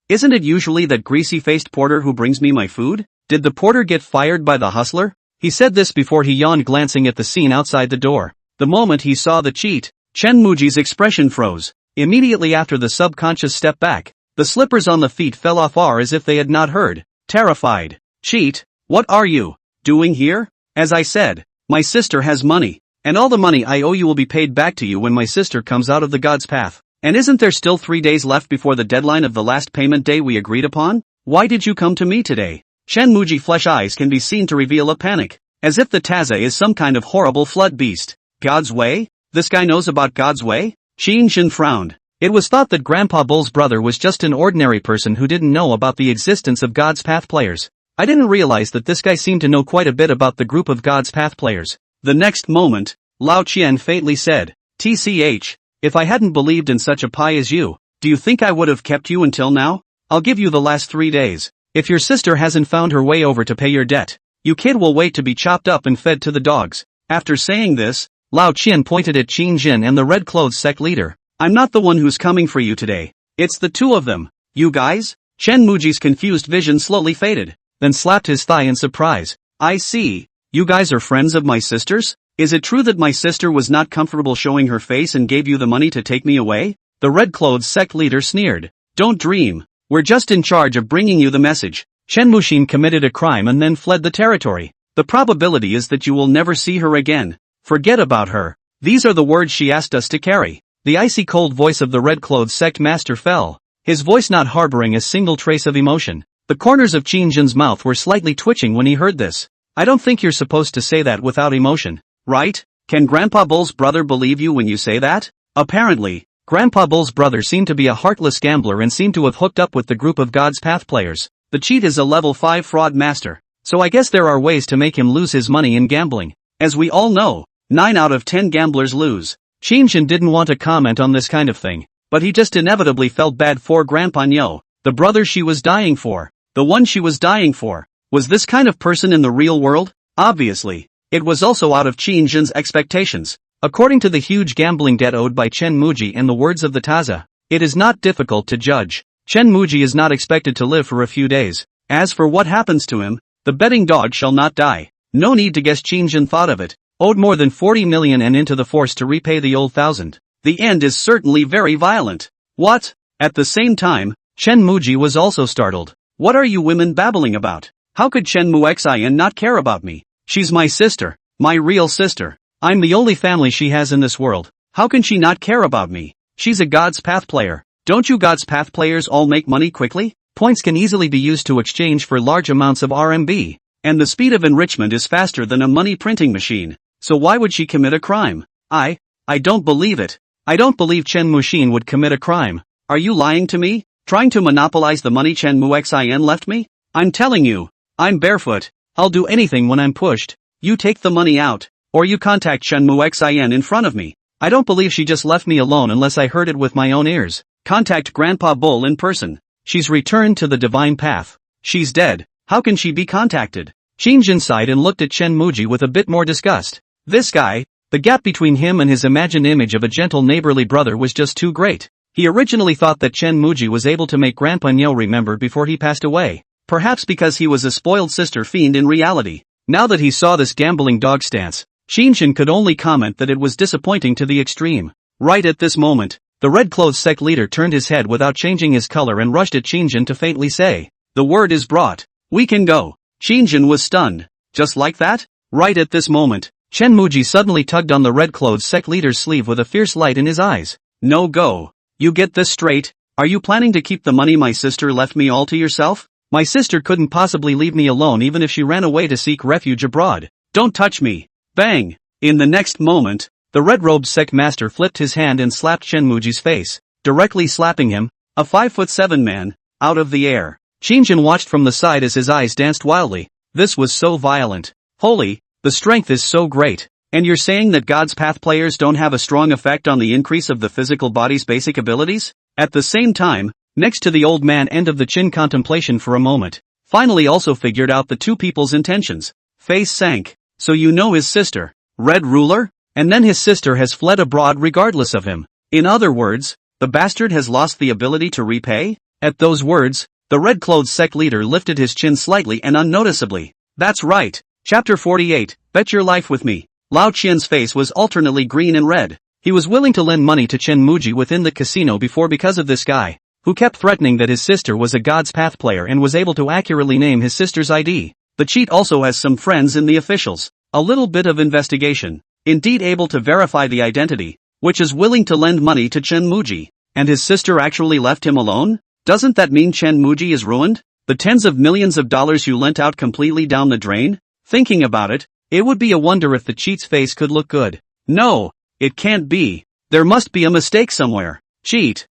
[SPEAKER 1] Isn't it usually that greasy-faced porter who brings me my food? Did the porter get fired by the hustler? He said this before he yawned, glancing at the scene outside the door. The moment he saw the cheat, Chen Muji's expression froze. Immediately after the subconscious step back, the slippers on the feet fell off as if they had not heard. Terrified. Cheat, what are you doing here? As I said, my sister has money, and all the money I owe you will be paid back to you when my sister comes out of the God's path. And isn't there still 3 days left before the deadline of the last payment day we agreed upon? Why did you come to me today? Chen Muji flesh eyes can be seen to reveal a panic, as if the Taza is some kind of horrible flood beast. God's way? This guy knows about God's way? Qin Shang frowned. It was thought that Grandpa Bull's brother was just an ordinary person who didn't know about the existence of God's Path players. I didn't realize that this guy seemed to know quite a bit about the group of God's Path players. The next moment, Lao Qian faintly said, "TCH, if I hadn't believed in such a pie as you, do you think I would have kept you until now? I'll give you the last 3 days. If your sister hasn't found her way over to pay your debt, you kid will wait to be chopped up and fed to the dogs." After saying this, Lao Qian pointed at Qin Shang and the red-clothed sect leader. "I'm not the one who's coming for you today. It's the two of them. You guys?" Chen Muji's confused vision slowly faded, then slapped his thigh in surprise. "I see. You guys are friends of my sister's? Is it true that my sister was not comfortable showing her face and gave you the money to take me away?" The red-clothed sect leader sneered. "Don't dream. We're just in charge of bringing you the message. Chen Muxin committed a crime and then fled the territory. The probability is that you will never see her again. Forget about her. These are the words she asked us to carry." The icy cold voice of the red-clothed sect master fell, his voice not harboring a single trace of emotion. The corners of Qin Shang's mouth were slightly twitching when he heard this. "I don't think you're supposed to say that without emotion, right? Can Grandpa Bull's brother believe you when you say that?" Apparently, Grandpa Bull's brother seemed to be a heartless gambler and seemed to have hooked up with the group of God's Path players. The cheat is a level 5 fraud master, so I guess there are ways to make him lose his money in gambling. As we all know, 9 out of 10 gamblers lose. Qin Shang didn't want to comment on this kind of thing, but he just inevitably felt bad for Grandpa Nyo, the brother she was dying for. The one she was dying for. Was this kind of person in the real world? Obviously. It was also out of Qin Shang's expectations. According to the huge gambling debt owed by Chen Muji and the words of the Taza, it is not difficult to judge. Chen Muji is not expected to live for a few days. As for what happens to him, the betting dog shall not die. No need to guess. Qin Shang thought of it. Owed more than 40 million and into the force to repay the old 1,000. The end is certainly very violent. What? At the same time, Chen Muji was also startled. What are you women babbling about? How could Chen Muxian not care about me? She's my sister. My real sister. I'm the only family she has in this world. How can she not care about me? She's a God's Path player. Don't you God's Path players all make money quickly? Points can easily be used to exchange for large amounts of RMB. And the speed of enrichment is faster than a money printing machine. So why would she commit a crime? I don't believe it. I don't believe Chen Muxin would commit a crime. Are you lying to me? Trying to monopolize the money Chen Muxian left me? I'm telling you, I'm barefoot. I'll do anything when I'm pushed. You take the money out, or you contact Chen Muxian in front of me. I don't believe she just left me alone unless I heard it with my own ears. Contact Grandpa Bull in person. She's returned to the divine path. She's dead. How can she be contacted? Qin sighed and looked at Chen Muji with a bit more disgust. This guy, the gap between him and his imagined image of a gentle neighborly brother was just too great. He originally thought that Chen Muji was able to make Grandpa Nyo remember before he passed away. Perhaps because he was a spoiled sister fiend in reality. Now that he saw this gambling dog stance, Qin could only comment that it was disappointing to the extreme. Right at this moment, the red-clothed sect leader turned his head without changing his color and rushed at Qin to faintly say, "The word is brought. We can go." Qin was stunned. Just like that? Right at this moment, Chen Muji suddenly tugged on the red-clothed sect leader's sleeve with a fierce light in his eyes. "No go. You get this straight? Are you planning to keep the money my sister left me all to yourself? My sister couldn't possibly leave me alone even if she ran away to seek refuge abroad. Don't touch me." Bang! In the next moment, the red-robed sect master flipped his hand and slapped Chen Muji's face, directly slapping him, a 5'7" man, out of the air. Qin watched from the side as his eyes danced wildly. This was so violent. Holy, the strength is so great. And you're saying that God's Path players don't have a strong effect on the increase of the physical body's basic abilities? At the same time, next to the old man end of the Qin contemplation for a moment, finally also figured out the two people's intentions. Face sank. So you know his sister, Red Ruler? And then his sister has fled abroad regardless of him. In other words, the bastard has lost the ability to repay? At those words, the red-clothed sect leader lifted his chin slightly and unnoticeably. That's right. Chapter 48, Bet Your Life With Me. Lao Qian's face was alternately green and red. He was willing to lend money to Chen Muji within the casino before because of this guy, who kept threatening that his sister was a God's Path player and was able to accurately name his sister's ID. The cheat also has some friends in the officials. A little bit of investigation. Indeed able to verify the identity, which is willing to lend money to Chen Muji. And his sister actually left him alone? Doesn't that mean Chen Muji is ruined? The tens of millions of dollars you lent out completely down the drain? Thinking about it, it would be a wonder if the cheat's face could look good. No, it can't be. There must be a mistake somewhere. Cheat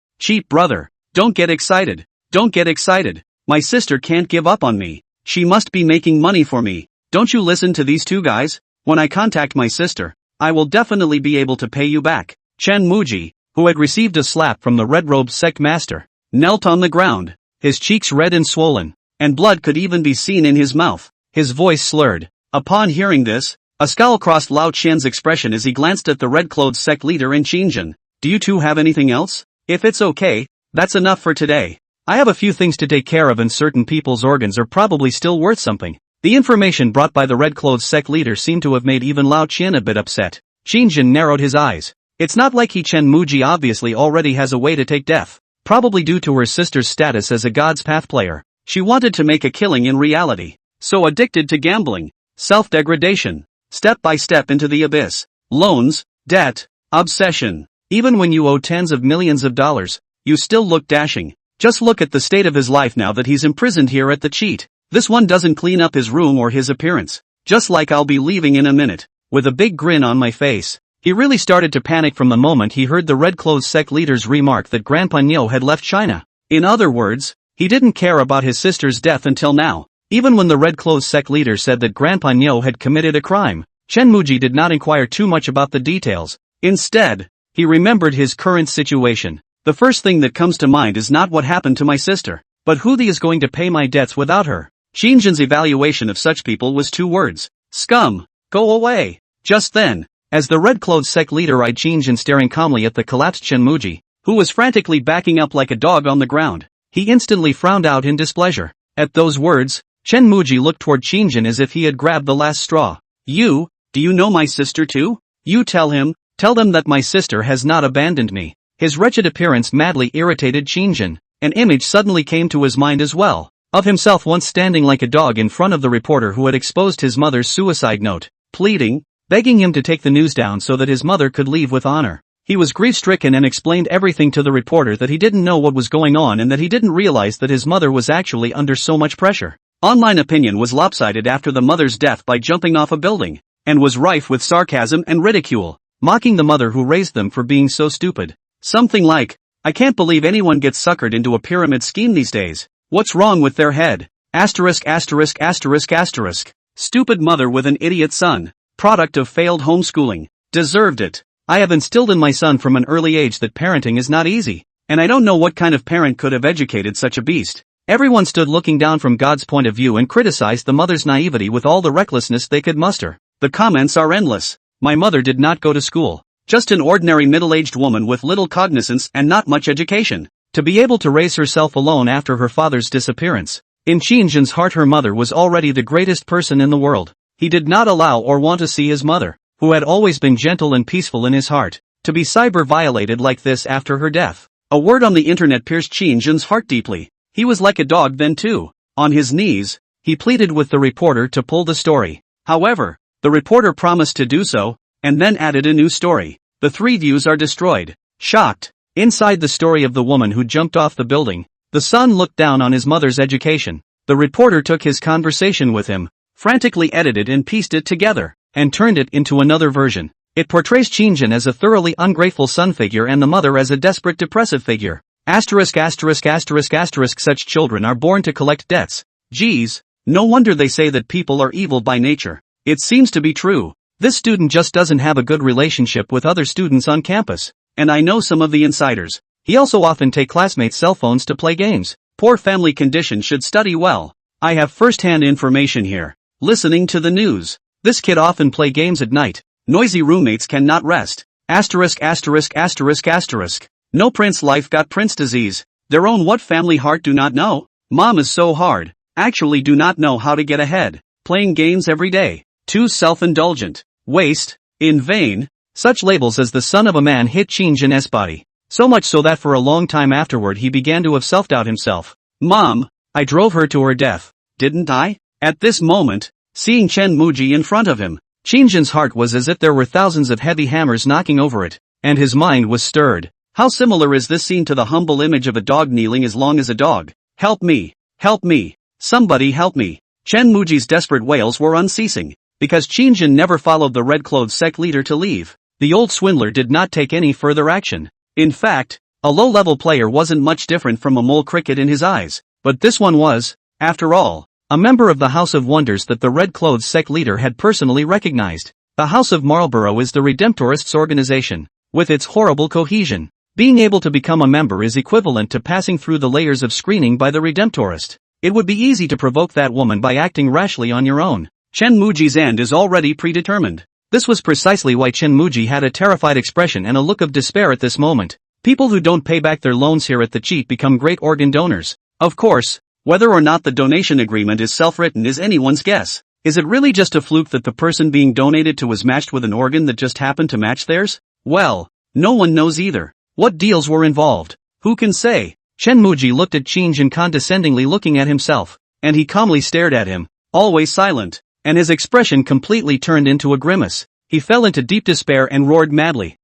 [SPEAKER 1] brother. Don't get excited. Don't get excited. My sister can't give up on me. She must be making money for me. Don't you listen to these two guys? When I contact my sister, I will definitely be able to pay you back. Chen Muji, who had received a slap from the red-robed sect master, knelt on the ground, his cheeks red and swollen, and blood could even be seen in his mouth. His voice slurred. Upon hearing this, a scowl crossed Lao Qian's expression as he glanced at the red-clothed sect leader and Qin. Do you two have anything else? If it's okay, that's enough for today. I have a few things to take care of and certain people's organs are probably still worth something. The information brought by the red-clothed sect leader seemed to have made even Lao Qian a bit upset. Qin narrowed his eyes. It's not like Chen Muji obviously already has a way to take death. Probably due to her sister's status as a God's Path player. She wanted to make a killing in reality. So addicted to gambling, self-degradation, step by step into the abyss, loans, debt, obsession. Even when you owe tens of millions of dollars, you still look dashing. Just look at the state of his life now that he's imprisoned here at the cheat. This one doesn't clean up his room or his appearance. Just like I'll be leaving in a minute. With a big grin on my face. He really started to panic from the moment he heard the red-clothed sect leader's remark that Grandpa Nyo had left China. In other words, he didn't care about his sister's death until now. Even when the red-clothed sect leader said that Grandpa Nyo had committed a crime, Chen Muji did not inquire too much about the details. Instead, he remembered his current situation. The first thing that comes to mind is not what happened to my sister, but who is going to pay my debts without her. Qin's evaluation of such people was two words. Scum. Go away. Just then, as the red-clothed sect leader eyed Qin staring calmly at the collapsed Chen Muji, who was frantically backing up like a dog on the ground, he instantly frowned out in displeasure. At those words, Chen Muji looked toward Qin as if he had grabbed the last straw. Do you know my sister too? You tell them that my sister has not abandoned me. His wretched appearance madly irritated Qin. An image suddenly came to his mind as well, of himself once standing like a dog in front of the reporter who had exposed his mother's suicide note, pleading, begging him to take the news down so that his mother could leave with honor. He was grief-stricken and explained everything to the reporter that he didn't know what was going on and that he didn't realize that his mother was actually under so much pressure. Online opinion was lopsided after the mother's death by jumping off a building, and was rife with sarcasm and ridicule, mocking the mother who raised them for being so stupid. Something like, I can't believe anyone gets suckered into a pyramid scheme these days. What's wrong with their head? Asterisk. Stupid mother with an idiot son. Product of failed homeschooling. Deserved it. I have instilled in my son from an early age that parenting is not easy, and I don't know what kind of parent could have educated such a beast. Everyone stood looking down from God's point of view and criticized the mother's naivety with all the recklessness they could muster. The comments are endless. My mother did not go to school. Just an ordinary middle-aged woman with little cognizance and not much education. To be able to raise herself alone after her father's disappearance. In Qin Shang's heart, her mother was already the greatest person in the world. He did not allow or want to see his mother, who had always been gentle and peaceful in his heart, to be cyber-violated like this after her death. A word on the internet pierced Qin Shang's heart deeply. He was like a dog then too. On his knees, he pleaded with the reporter to pull the story. However, the reporter promised to do so, and then added a new story. The 3 views are destroyed. Shocked. Inside the story of the woman who jumped off the building, the son looked down on his mother's education. The reporter took his conversation with him, frantically edited and pieced it together, and turned it into another version. It portrays Qin Shang as a thoroughly ungrateful son figure and the mother as a desperate depressive figure. Such children are born to collect debts. Geez, no wonder they say that people are evil by nature. It seems to be true. This student just doesn't have a good relationship with other students on campus. And I know some of the insiders. He also often takes classmates' cell phones to play games. Poor family condition, should study well. I have first-hand information here. Listening to the news. This kid often play games at night. Noisy roommates cannot rest. No prince life got prince disease. Their own what family heart do not know. Mom is so hard. Actually do not know how to get ahead. Playing games every day. Too self-indulgent. Waste. In vain. Such labels as the son of a man hit Qin Shang's body. So much so that for a long time afterward he began to have self-doubt himself. Mom, I drove her to her death, didn't I? At this moment, seeing Chen Muji in front of him, Qin Shang's heart was as if there were thousands of heavy hammers knocking over it, and his mind was stirred. How similar is this scene to the humble image of a dog kneeling as long as a dog? Help me! Help me! Somebody help me! Chen Muji's desperate wails were unceasing, because Qin Shang never followed the red-clothed sect leader to leave. The old swindler did not take any further action. In fact, a low-level player wasn't much different from a mole cricket in his eyes, but this one was, after all, a member of the House of Wonders that the red-clothed sect leader had personally recognized. The House of Marlborough is the Redemptorists' organization, with its horrible cohesion. Being able to become a member is equivalent to passing through the layers of screening by the Redemptorist. It would be easy to provoke that woman by acting rashly on your own. Chen Muji's end is already predetermined. This was precisely why Chen Muji had a terrified expression and a look of despair at this moment. People who don't pay back their loans here at the cheat become great organ donors. Of course, whether or not the donation agreement is self-written is anyone's guess. Is it really just a fluke that the person being donated to was matched with an organ that just happened to match theirs? Well, no one knows either. What deals were involved? Who can say? Chen Muji looked at Qin Shang condescendingly, looking at himself, and he calmly stared at him, always silent, and his expression completely turned into a grimace. He fell into deep despair and roared madly.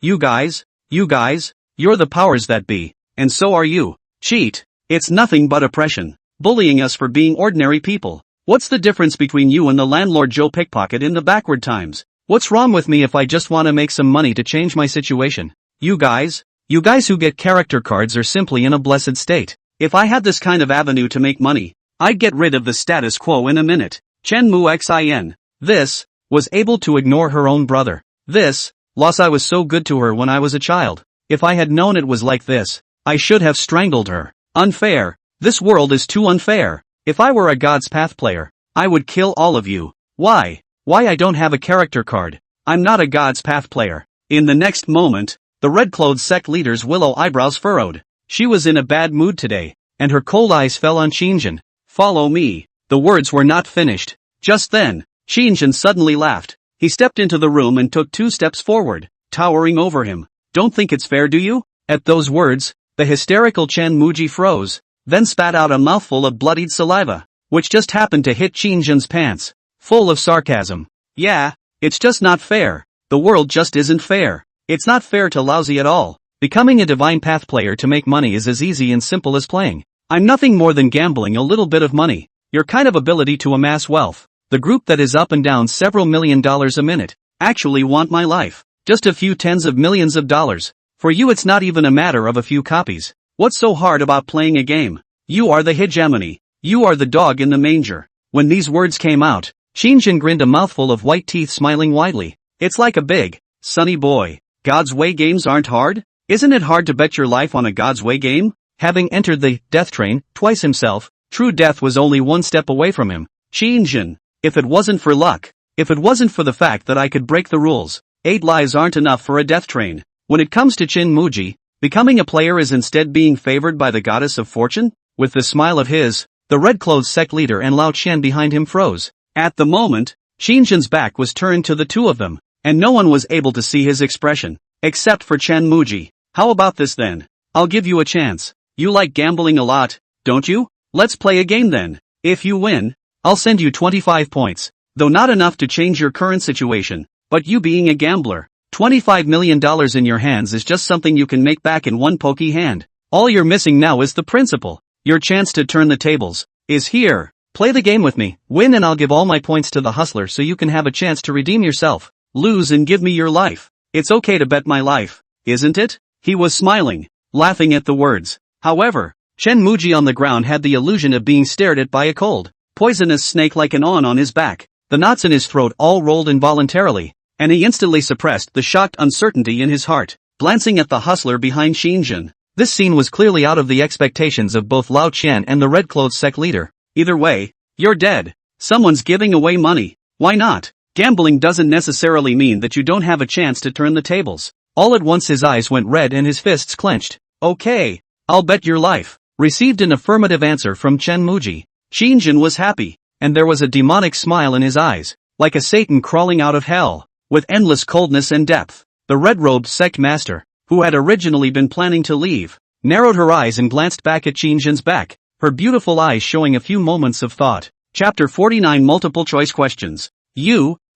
[SPEAKER 1] You guys, you're the powers that be, and so are you. Cheat. It's nothing but oppression. Bullying us for being ordinary people. What's the difference between you and the landlord Joe Pickpocket in the backward times? What's wrong with me if I just want to make some money to change my situation? You guys who get character cards are simply in a blessed state. If I had this kind of avenue to make money, I'd get rid of the status quo in a minute. Chen Mu Xin. This was able to ignore her own brother. This loss. I was so good to her when I was a child. If I had known it was like this, I should have strangled her. Unfair. This world is too unfair. If I were a God's Path player, I would kill all of you. Why? Why I don't have a character card? I'm not a God's Path player. In the next moment, the red-clothed sect leader's willow eyebrows furrowed. She was in a bad mood today, and her cold eyes fell on Qin Shang. Follow me. The words were not finished. Just then, Qin Shang suddenly laughed. He stepped into the room and took 2 steps forward, towering over him. Don't think it's fair, do you? At those words, the hysterical Chen Muji froze, then spat out a mouthful of bloodied saliva, which just happened to hit Qin Shang's pants, full of sarcasm. Yeah, it's just not fair. The world just isn't fair. It's not fair to lousy at all. Becoming a divine path player to make money is as easy and simple as playing. I'm nothing more than gambling a little bit of money. Your kind of ability to amass wealth. The group that is up and down several $1 million a minute, actually want my life. Just a few tens of millions of dollars. For you it's not even a matter of a few copies. What's so hard about playing a game? You are the hegemony. You are the dog in the manger. When these words came out, Qin Shang grinned a mouthful of white teeth, smiling widely. It's like a big, sunny boy. God's Way games aren't hard? Isn't it hard to bet your life on a God's Way game? Having entered the death train twice himself, true death was only one step away from him. Qin Shang. If it wasn't for luck, if it wasn't for the fact that I could break the rules, 8 lives aren't enough for a death train. When it comes to Qin Muji, becoming a player is instead being favored by the goddess of fortune? With this smile of his, the red-clothed sect leader and Lao Qian behind him froze. At the moment, Qin Shang's back was turned to the two of them, and no one was able to see his expression, except for Qin Muji. How about this then? I'll give you a chance. You like gambling a lot, don't you? Let's play a game then. If you win, I'll send you 25 points, though not enough to change your current situation, but you being a gambler, $25 million in your hands is just something you can make back in one pokey hand. All you're missing now is the principle. Your chance to turn the tables is here. Play the game with me, win and I'll give all my points to the hustler so you can have a chance to redeem yourself. Lose and give me your life. It's okay to bet my life, isn't it? He was smiling, laughing at the words. However, Qin Muji on the ground had the illusion of being stared at by a cold, poisonous snake like an on his back. The knots in his throat all rolled involuntarily, and he instantly suppressed the shocked uncertainty in his heart, glancing at the hustler behind Qin Shang. This scene was clearly out of the expectations of both Lao Qian and the red-clothed sect leader. Either way, you're dead. Someone's giving away money. Why not? Gambling doesn't necessarily mean that you don't have a chance to turn the tables. All at once his eyes went red and his fists clenched. Okay, I'll bet your life. Received an affirmative answer from Qin Muji. Qin Shang was happy, and there was a demonic smile in his eyes, like a Satan crawling out of hell, with endless coldness and depth. The red-robed sect master, who had originally been planning to leave, narrowed her eyes and glanced back at Qin Shang's back, her beautiful eyes showing a few moments of thought. Chapter 49 Multiple Choice Questions.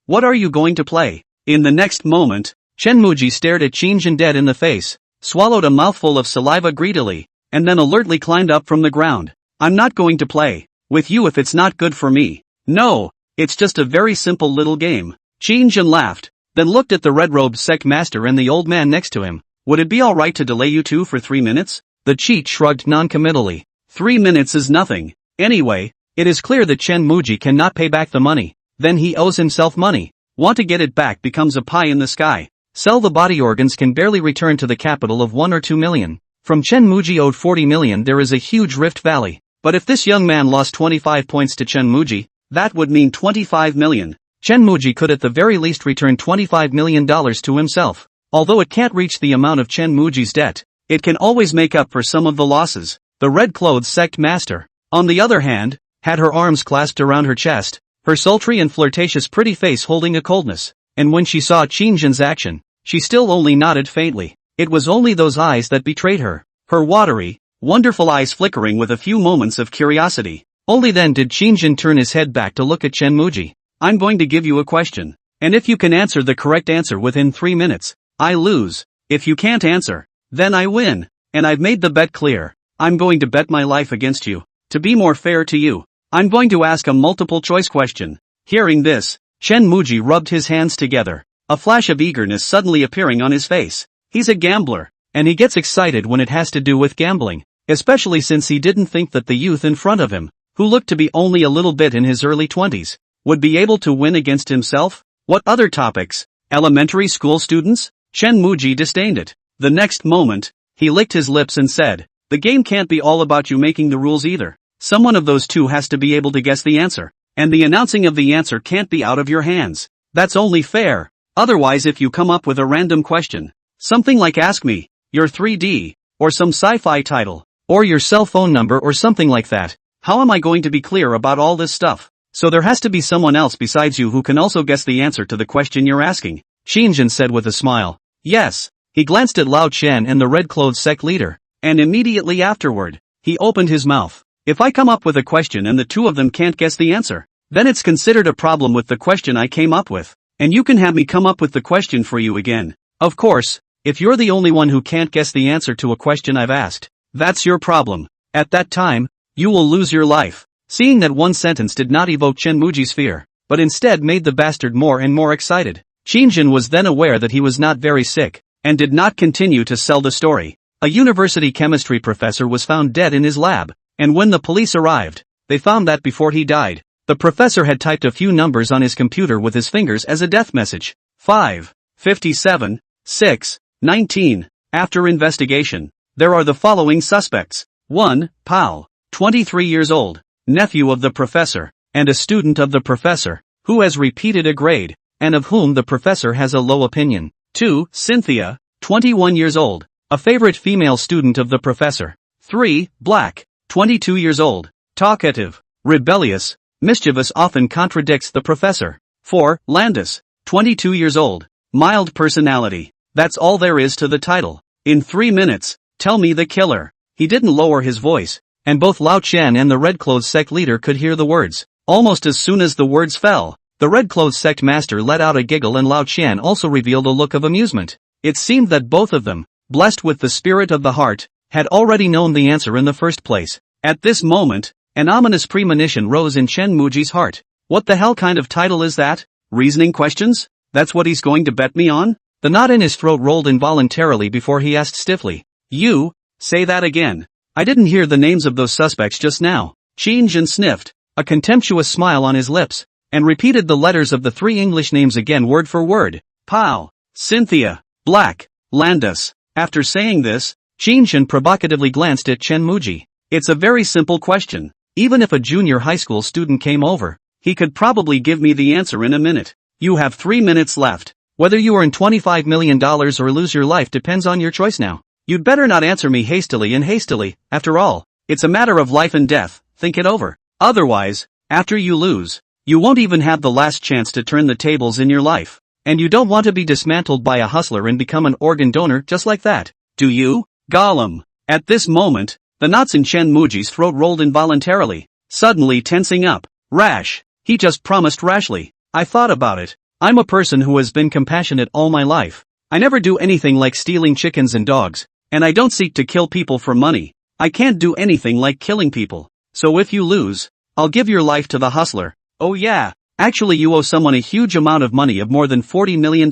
[SPEAKER 1] What are you going to play? In the next moment, Qin Muji stared at Qin Shang dead in the face, swallowed a mouthful of saliva greedily, and then alertly climbed up from the ground. I'm not going to play with you if it's not good for me. No, it's just a very simple little game. Qin Shang laughed, then looked at the red-robed sect master and the old man next to him. Would it be alright to delay you two for 3 minutes? The cheat shrugged non-committally. 3 minutes is nothing. Anyway, it is clear that Qin Muji cannot pay back the money. Then he owes himself money. Want to get it back becomes a pie in the sky. Sell the body organs can barely return to the capital of 1 or 2 million. From Qin Muji owed 40 million there is a huge rift valley. But if this young man lost 25 points to Qin Muji, that would mean 25 million. Qin Muji could at the very least return $25 million to himself. Although it can't reach the amount of Qin Muji's debt, it can always make up for some of the losses. The red-clothed sect master, on the other hand, had her arms clasped around her chest, her sultry and flirtatious pretty face holding a coldness, and when she saw Qin Shang's action, she still only nodded faintly. It was only those eyes that betrayed her, her watery, wonderful eyes flickering with a few moments of curiosity. Only then did Qin Shang turn his head back to look at Qin Muji. I'm going to give you a question, and if you can answer the correct answer within 3 minutes, I lose. If you can't answer, then I win, and I've made the bet clear. I'm going to bet my life against you. To be more fair to you, I'm going to ask a multiple choice question. Hearing this, Qin Muji rubbed his hands together, a flash of eagerness suddenly appearing on his face. He's a gambler, and he gets excited when it has to do with gambling, especially since he didn't think that the youth in front of him, who looked to be only a little bit in his early 20s, would be able to win against himself. What other topics? Elementary school students? Qin Muji disdained it. The next moment, he licked his lips and said, the game can't be all about you making the rules either. Someone of those two has to be able to guess the answer, and the announcing of the answer can't be out of your hands. That's only fair. Otherwise, if you come up with a random question, something like ask me, your 3D, or some sci-fi title, or your cell phone number or something like that, how am I going to be clear about all this stuff? So there has to be someone else besides you who can also guess the answer to the question you're asking, Qin Shang said with a smile. Yes. He glanced at Lao Qian and the red-clothed sect leader, and immediately afterward, he opened his mouth. If I come up with a question and the two of them can't guess the answer, then it's considered a problem with the question I came up with, and you can have me come up with the question for you again. Of course, if you're the only one who can't guess the answer to a question I've asked, that's your problem. At that time, you will lose your life. Seeing that one sentence did not evoke Qin Muji's fear, but instead made the bastard more and more excited, Qin Shang was then aware that he was not very sick, and did not continue to sell the story. A university chemistry professor was found dead in his lab, and when the police arrived, they found that before he died, the professor had typed a few numbers on his computer with his fingers as a death message. 5, 57, 6, 19. After investigation, there are the following suspects. 1. Pal, 23 years old, nephew of the professor, and a student of the professor, who has repeated a grade, and of whom the professor has a low opinion. 2. Cynthia, 21 years old, a favorite female student of the professor. 3. Black, 22 years old, talkative, rebellious, mischievous, often contradicts the professor. 4. Landis, 22 years old, mild personality. That's all there is to the title. In 3 minutes, tell me the killer. He didn't lower his voice, and both Lao Chen and the Red Clothes sect leader could hear the words. Almost as soon as the words fell, the Red Clothes sect master let out a giggle, and Lao Chen also revealed a look of amusement. It seemed that both of them, blessed with the spirit of the heart, had already known the answer in the first place. At this moment, an ominous premonition rose in Chen Muji's heart. What the hell kind of title is that? Reasoning questions? That's what he's going to bet me on? The knot in his throat rolled involuntarily before he asked stiffly. You? Say that again. I didn't hear the names of those suspects just now. Qin Shang sniffed, a contemptuous smile on his lips, and repeated the letters of the 3 English names again word for word. Pal, Cynthia, Black, Landis. After saying this, Qin Shang provocatively glanced at Chen Muji. It's a very simple question. Even if a junior high school student came over, he could probably give me the answer in a minute. You have 3 minutes left. Whether you earn $25 million or lose your life depends on your choice now. You'd better not answer me hastily. After all, it's a matter of life and death. Think it over. Otherwise, after you lose, you won't even have the last chance to turn the tables in your life. And you don't want to be dismantled by a hustler and become an organ donor just like that, do you? Gollum. At this moment, the knots in Chen Muji's throat rolled involuntarily, suddenly tensing up. Rash. He just promised rashly. I thought about it. I'm a person who has been compassionate all my life. I never do anything like stealing chickens and dogs, and I don't seek to kill people for money. I can't do anything like killing people. So if you lose, I'll give your life to the hustler. Oh yeah, actually you owe someone a huge amount of money of more than $40 million.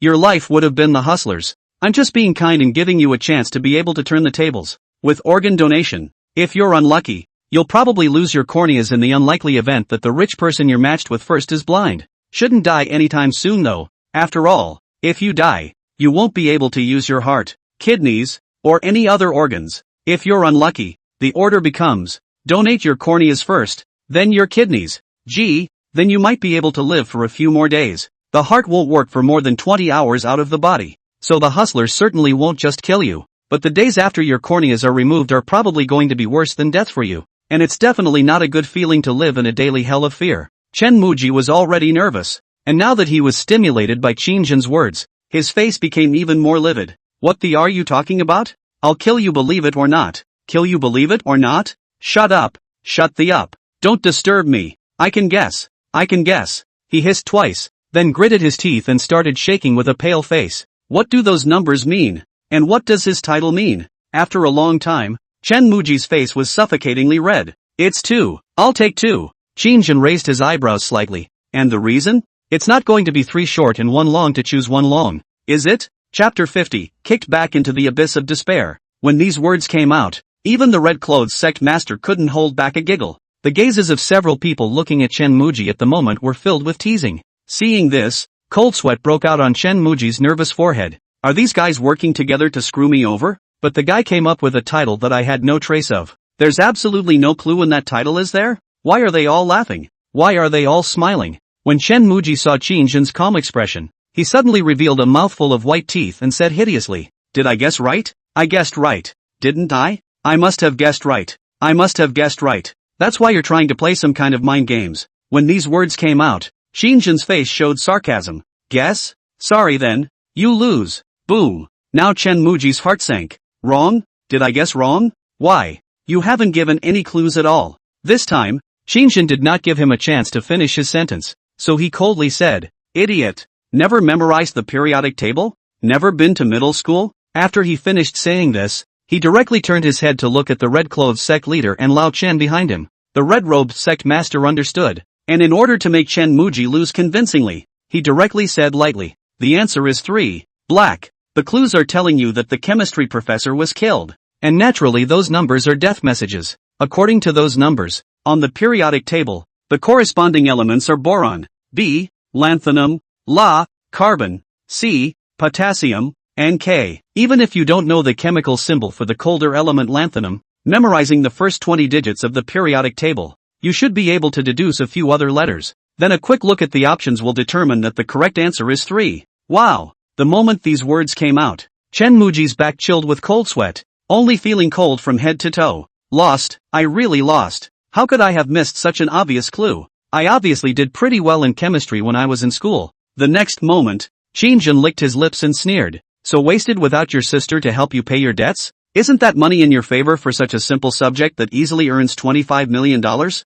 [SPEAKER 1] Your life would have been the hustler's. I'm just being kind and giving you a chance to be able to turn the tables. With organ donation, if you're unlucky, you'll probably lose your corneas in the unlikely event that the rich person you're matched with first is blind. Shouldn't die anytime soon though. After all, if you die, you won't be able to use your heart, kidneys, or any other organs. If you're unlucky, the order becomes, donate your corneas first, then your kidneys. Gee, then you might be able to live for a few more days. The heart won't work for more than 20 hours out of the body. So the hustler certainly won't just kill you, but the days after your corneas are removed are probably going to be worse than death for you. And it's definitely not a good feeling to live in a daily hell of fear. Chen Muji was already nervous, and now that he was stimulated by Qin Shang's words, his face became even more livid. What the are you talking about? I'll kill you, believe it or not. Kill you, believe it or not? Shut up. Shut the up. Don't disturb me. I can guess. He hissed twice, then gritted his teeth and started shaking with a pale face. What do those numbers mean? And what does his title mean? After a long time, Chen Muji's face was suffocatingly red. It's 2. I'll take 2. Qin Shang raised his eyebrows slightly. And the reason? It's not going to be 3 short and 1 long to choose 1 long, is it? Chapter 50, kicked back into the abyss of despair. When these words came out, even the Red Clothes sect master couldn't hold back a giggle. The gazes of several people looking at Chen Muji at the moment were filled with teasing. Seeing this, cold sweat broke out on Chen Muji's nervous forehead. Are these guys working together to screw me over? But the guy came up with a title that I had no trace of. There's absolutely no clue in that title, is there? Why are they all laughing? Why are they all smiling? When Chen Muji saw Qin Shang's calm expression, he suddenly revealed a mouthful of white teeth and said hideously, Did I guess right? I guessed right, didn't I? I must have guessed right. That's why you're trying to play some kind of mind games. When these words came out, Qin Shang's face showed sarcasm. Guess? Sorry then. You lose. Boom. Now Chen Muji's heart sank. Wrong? Did I guess wrong? Why? You haven't given any clues at all. This time, Qin Shang did not give him a chance to finish his sentence, so he coldly said, Idiot. Never memorized the periodic table? Never been to middle school? After he finished saying this, he directly turned his head to look at the Red Clothes sect leader and Lao Chen behind him. The red-robed sect master understood, and in order to make Chen Muji lose convincingly, he directly said lightly, The answer is 3. Black. The clues are telling you that the chemistry professor was killed. And naturally those numbers are death messages. According to those numbers, on the periodic table, the corresponding elements are boron, B, lanthanum, La, carbon, C, potassium, and K. Even if you don't know the chemical symbol for the colder element lanthanum, memorizing the first 20 digits of the periodic table, you should be able to deduce a few other letters. Then a quick look at the options will determine that the correct answer is 3. Wow! The moment these words came out, Chen Muji's back chilled with cold sweat, only feeling cold from head to toe. Lost, I really lost. How could I have missed such an obvious clue? I obviously did pretty well in chemistry when I was in school. The next moment, Qin licked his lips and sneered. So wasted without your sister to help you pay your debts? Isn't that money in your favor for such a simple subject that easily earns $25 million?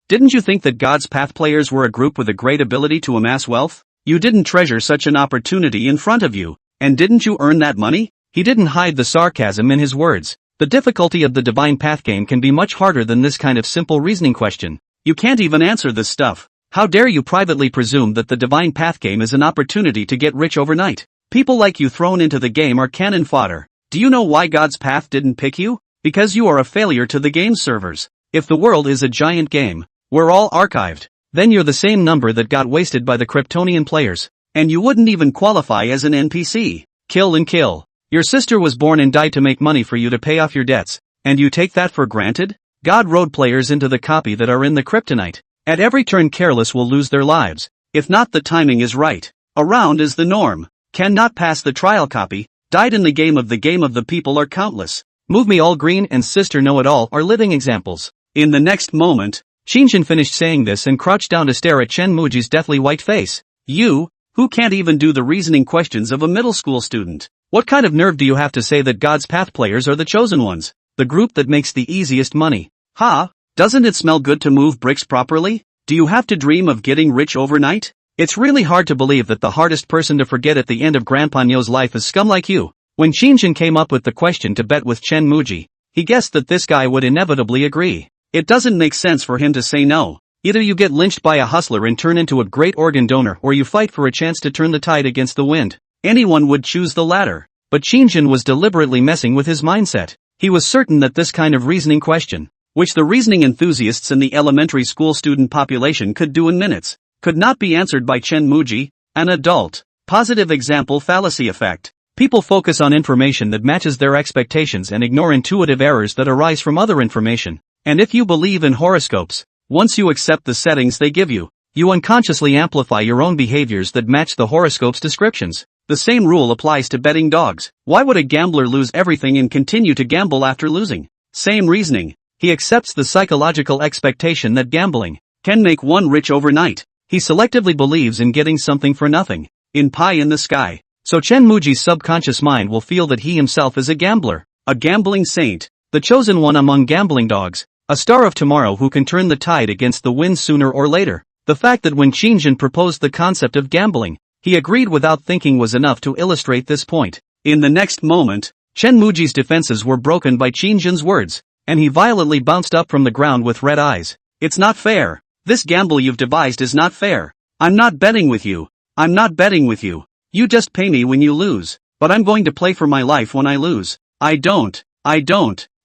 [SPEAKER 1] Didn't you think that God's Path players were a group with a great ability to amass wealth? You didn't treasure such an opportunity in front of you, and didn't you earn that money? He didn't hide the sarcasm in his words. The difficulty of the Divine Path game can be much harder than this kind of simple reasoning question. You can't even answer this stuff. How dare you privately presume that the Divine Path game is an opportunity to get rich overnight? People like you thrown into the game are cannon fodder. Do you know why God's Path didn't pick you? Because you are a failure to the game servers. If the world is a giant game, we're all archived. Then you're the same number that got wasted by the Kryptonian players. And you wouldn't even qualify as an NPC. Kill and kill. Your sister was born and died to make money for you to pay off your debts. And you take that for granted? God rode players into the copy that are in the kryptonite. At every turn careless will lose their lives. If not, the timing is right. Around is the norm. Cannot pass the trial copy. Died in the game of the people are countless. Move me all green and sister know-it-all are living examples. In the next moment, Qin finished saying this and crouched down to stare at Chen Muji's deathly white face. You, who can't even do the reasoning questions of a middle school student. What kind of nerve do you have to say that God's Path players are the chosen ones? The group that makes the easiest money. Ha! Doesn't it smell good to move bricks properly? Do you have to dream of getting rich overnight? It's really hard to believe that the hardest person to forget at the end of Grandpa Nyo's life is scum like you. When Qin came up with the question to bet with Chen Muji, he guessed that this guy would inevitably agree. It doesn't make sense for him to say no. Either you get lynched by a hustler and turn into a great organ donor, or you fight for a chance to turn the tide against the wind. Anyone would choose the latter. But Qin was deliberately messing with his mindset. He was certain that this kind of reasoning question, which the reasoning enthusiasts in the elementary school student population could do in minutes, could not be answered by Chen Muji, an adult. Positive example fallacy effect. People focus on information that matches their expectations and ignore intuitive errors that arise from other information. And if you believe in horoscopes, once you accept the settings they give you, you unconsciously amplify your own behaviors that match the horoscope's descriptions. The same rule applies to betting dogs. Why would a gambler lose everything and continue to gamble after losing? Same reasoning. He accepts the psychological expectation that gambling can make one rich overnight. He selectively believes in getting something for nothing, in pie in the sky. So Chen Muji's subconscious mind will feel that he himself is a gambler, a gambling saint, the chosen one among gambling dogs, a star of tomorrow who can turn the tide against the wind sooner or later. The fact that when Qin proposed the concept of gambling, he agreed without thinking was enough to illustrate this point. In the next moment, Chen Muji's defenses were broken by Qin's words, and he violently bounced up from the ground with red eyes. It's not fair. This gamble you've devised is not fair. I'm not betting with you. I'm not betting with you. You just pay me when you lose. But I'm going to play for my life when I lose. I don't.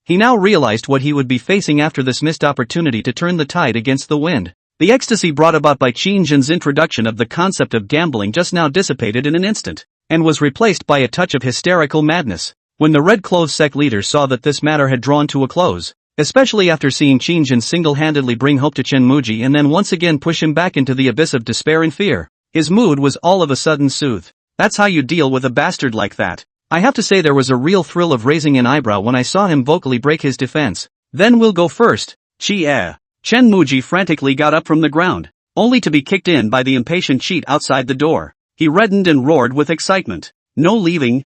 [SPEAKER 1] He now realized what he would be facing after this missed opportunity to turn the tide against the wind. The ecstasy brought about by Qin's introduction of the concept of gambling just now dissipated in an instant, and was replaced by a touch of hysterical madness. When the Red Clothes sect leader saw that this matter had drawn to a close, especially after seeing Qin single-handedly bring hope to Chen Muji and then once again push him back into the abyss of despair and fear, his mood was all of a sudden soothed. That's how you deal with a bastard like that. I have to say there was a real thrill of raising an eyebrow when I saw him vocally break his defense. Then we'll go first. Chen Muji frantically got up from the ground, only to be kicked in by the impatient cheat outside the door. He reddened and roared with excitement. No leaving.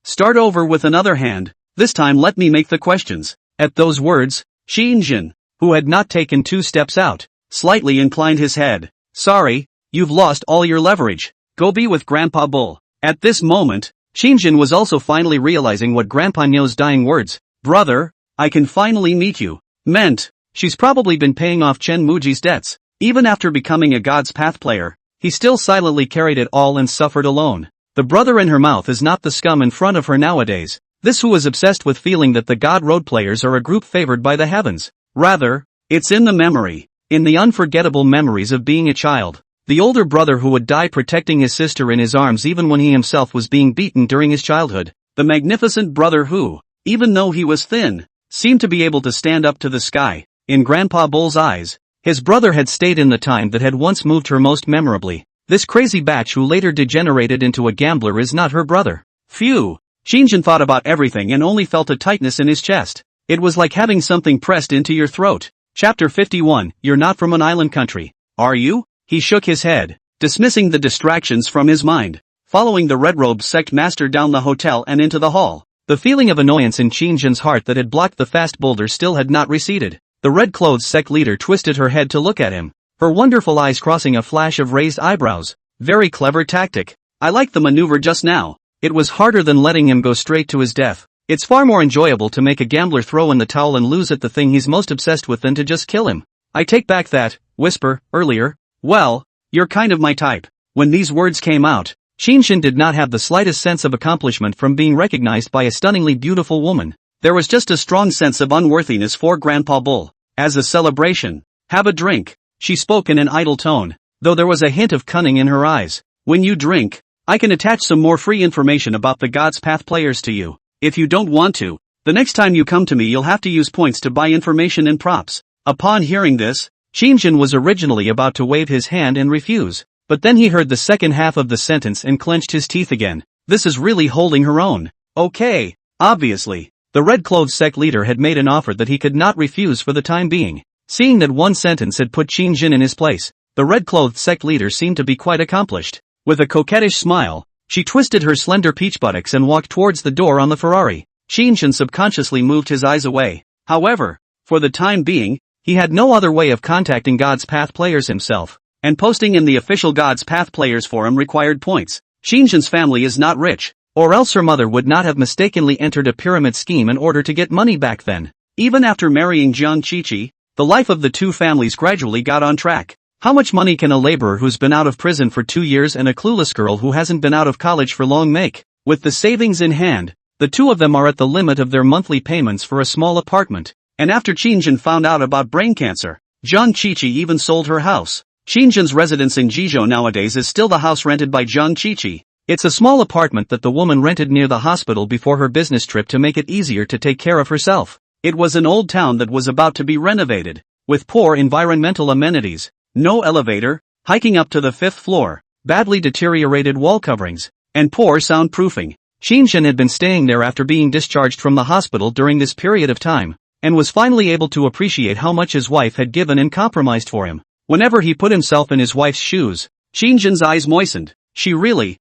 [SPEAKER 1] Start over with another hand. This time let me make the questions. At those words, Qin, who had not taken 2 steps out, slightly inclined his head. Sorry, you've lost all your leverage. Go be with Grandpa Bull. At this moment, Qin was also finally realizing what Grandpa Nyo's dying words, brother, I can finally meet you, meant. She's probably been paying off Chen Muji's debts. Even after becoming a God's Path player, he still silently carried it all and suffered alone. The brother in her mouth is not the scum in front of her nowadays. This who is obsessed with feeling that the God Road players are a group favored by the heavens. Rather, it's in the memory, in the unforgettable memories of being a child. The older brother who would die protecting his sister in his arms even when he himself was being beaten during his childhood. The magnificent brother who, even though he was thin, seemed to be able to stand up to the sky. In Grandpa Bull's eyes, his brother had stayed in the time that had once moved her most memorably. This crazy batch who later degenerated into a gambler is not her brother. Phew! Shinjin thought about everything and only felt a tightness in his chest. It was like having something pressed into your throat. Chapter 51, You're not from an island country, are you? He shook his head, dismissing the distractions from his mind. Following the red-robed sect master down the hotel and into the hall, the feeling of annoyance in Shinjin's heart that had blocked the fast boulder still had not receded. The red-clothed sect leader twisted her head to look at him, her wonderful eyes crossing a flash of raised eyebrows. Very clever tactic. I liked the maneuver just now. It was harder than letting him go straight to his death. It's far more enjoyable to make a gambler throw in the towel and lose at the thing he's most obsessed with than to just kill him. I take back that whisper earlier. Well, you're kind of my type. When these words came out, Shinjin did not have the slightest sense of accomplishment from being recognized by a stunningly beautiful woman. There was just a strong sense of unworthiness for Grandpa Bull. As a celebration, have a drink, she spoke in an idle tone, though there was a hint of cunning in her eyes. When you drink, I can attach some more free information about the God's Path players to you. If you don't want to, the next time you come to me you'll have to use points to buy information and props. Upon hearing this, Shinjin was originally about to wave his hand and refuse, but then he heard the second half of the sentence and clenched his teeth again. This is really holding her own. Okay, obviously, the red-clothed sect leader had made an offer that he could not refuse for the time being. Seeing that one sentence had put Shinjin in his place, the red-clothed sect leader seemed to be quite accomplished. With a coquettish smile, she twisted her slender peach buttocks and walked towards the door on the Ferrari. Shinjin subconsciously moved his eyes away. However, for the time being, he had no other way of contacting God's Path players himself, and posting in the official God's Path players forum required points. Shinjin's family is not rich, or else her mother would not have mistakenly entered a pyramid scheme in order to get money back then. Even after marrying Jiang Qiqi, the life of the two families gradually got on track. How much money can a laborer who's been out of prison for 2 years and a clueless girl who hasn't been out of college for long make? With the savings in hand, the two of them are at the limit of their monthly payments for a small apartment. And after Shinjin found out about brain cancer, Jiang Qiqi even sold her house. Shinjin's residence in Jizhou nowadays is still the house rented by Jiang Qiqi. It's a small apartment that the woman rented near the hospital before her business trip to make it easier to take care of herself. It was an old town that was about to be renovated, with poor environmental amenities. No elevator, hiking up to the 5th floor, badly deteriorated wall coverings, and poor soundproofing. Shinjin had been staying there after being discharged from the hospital during this period of time, and was finally able to appreciate how much his wife had given and compromised for him. Whenever he put himself in his wife's shoes, Shinjin's eyes moistened. She really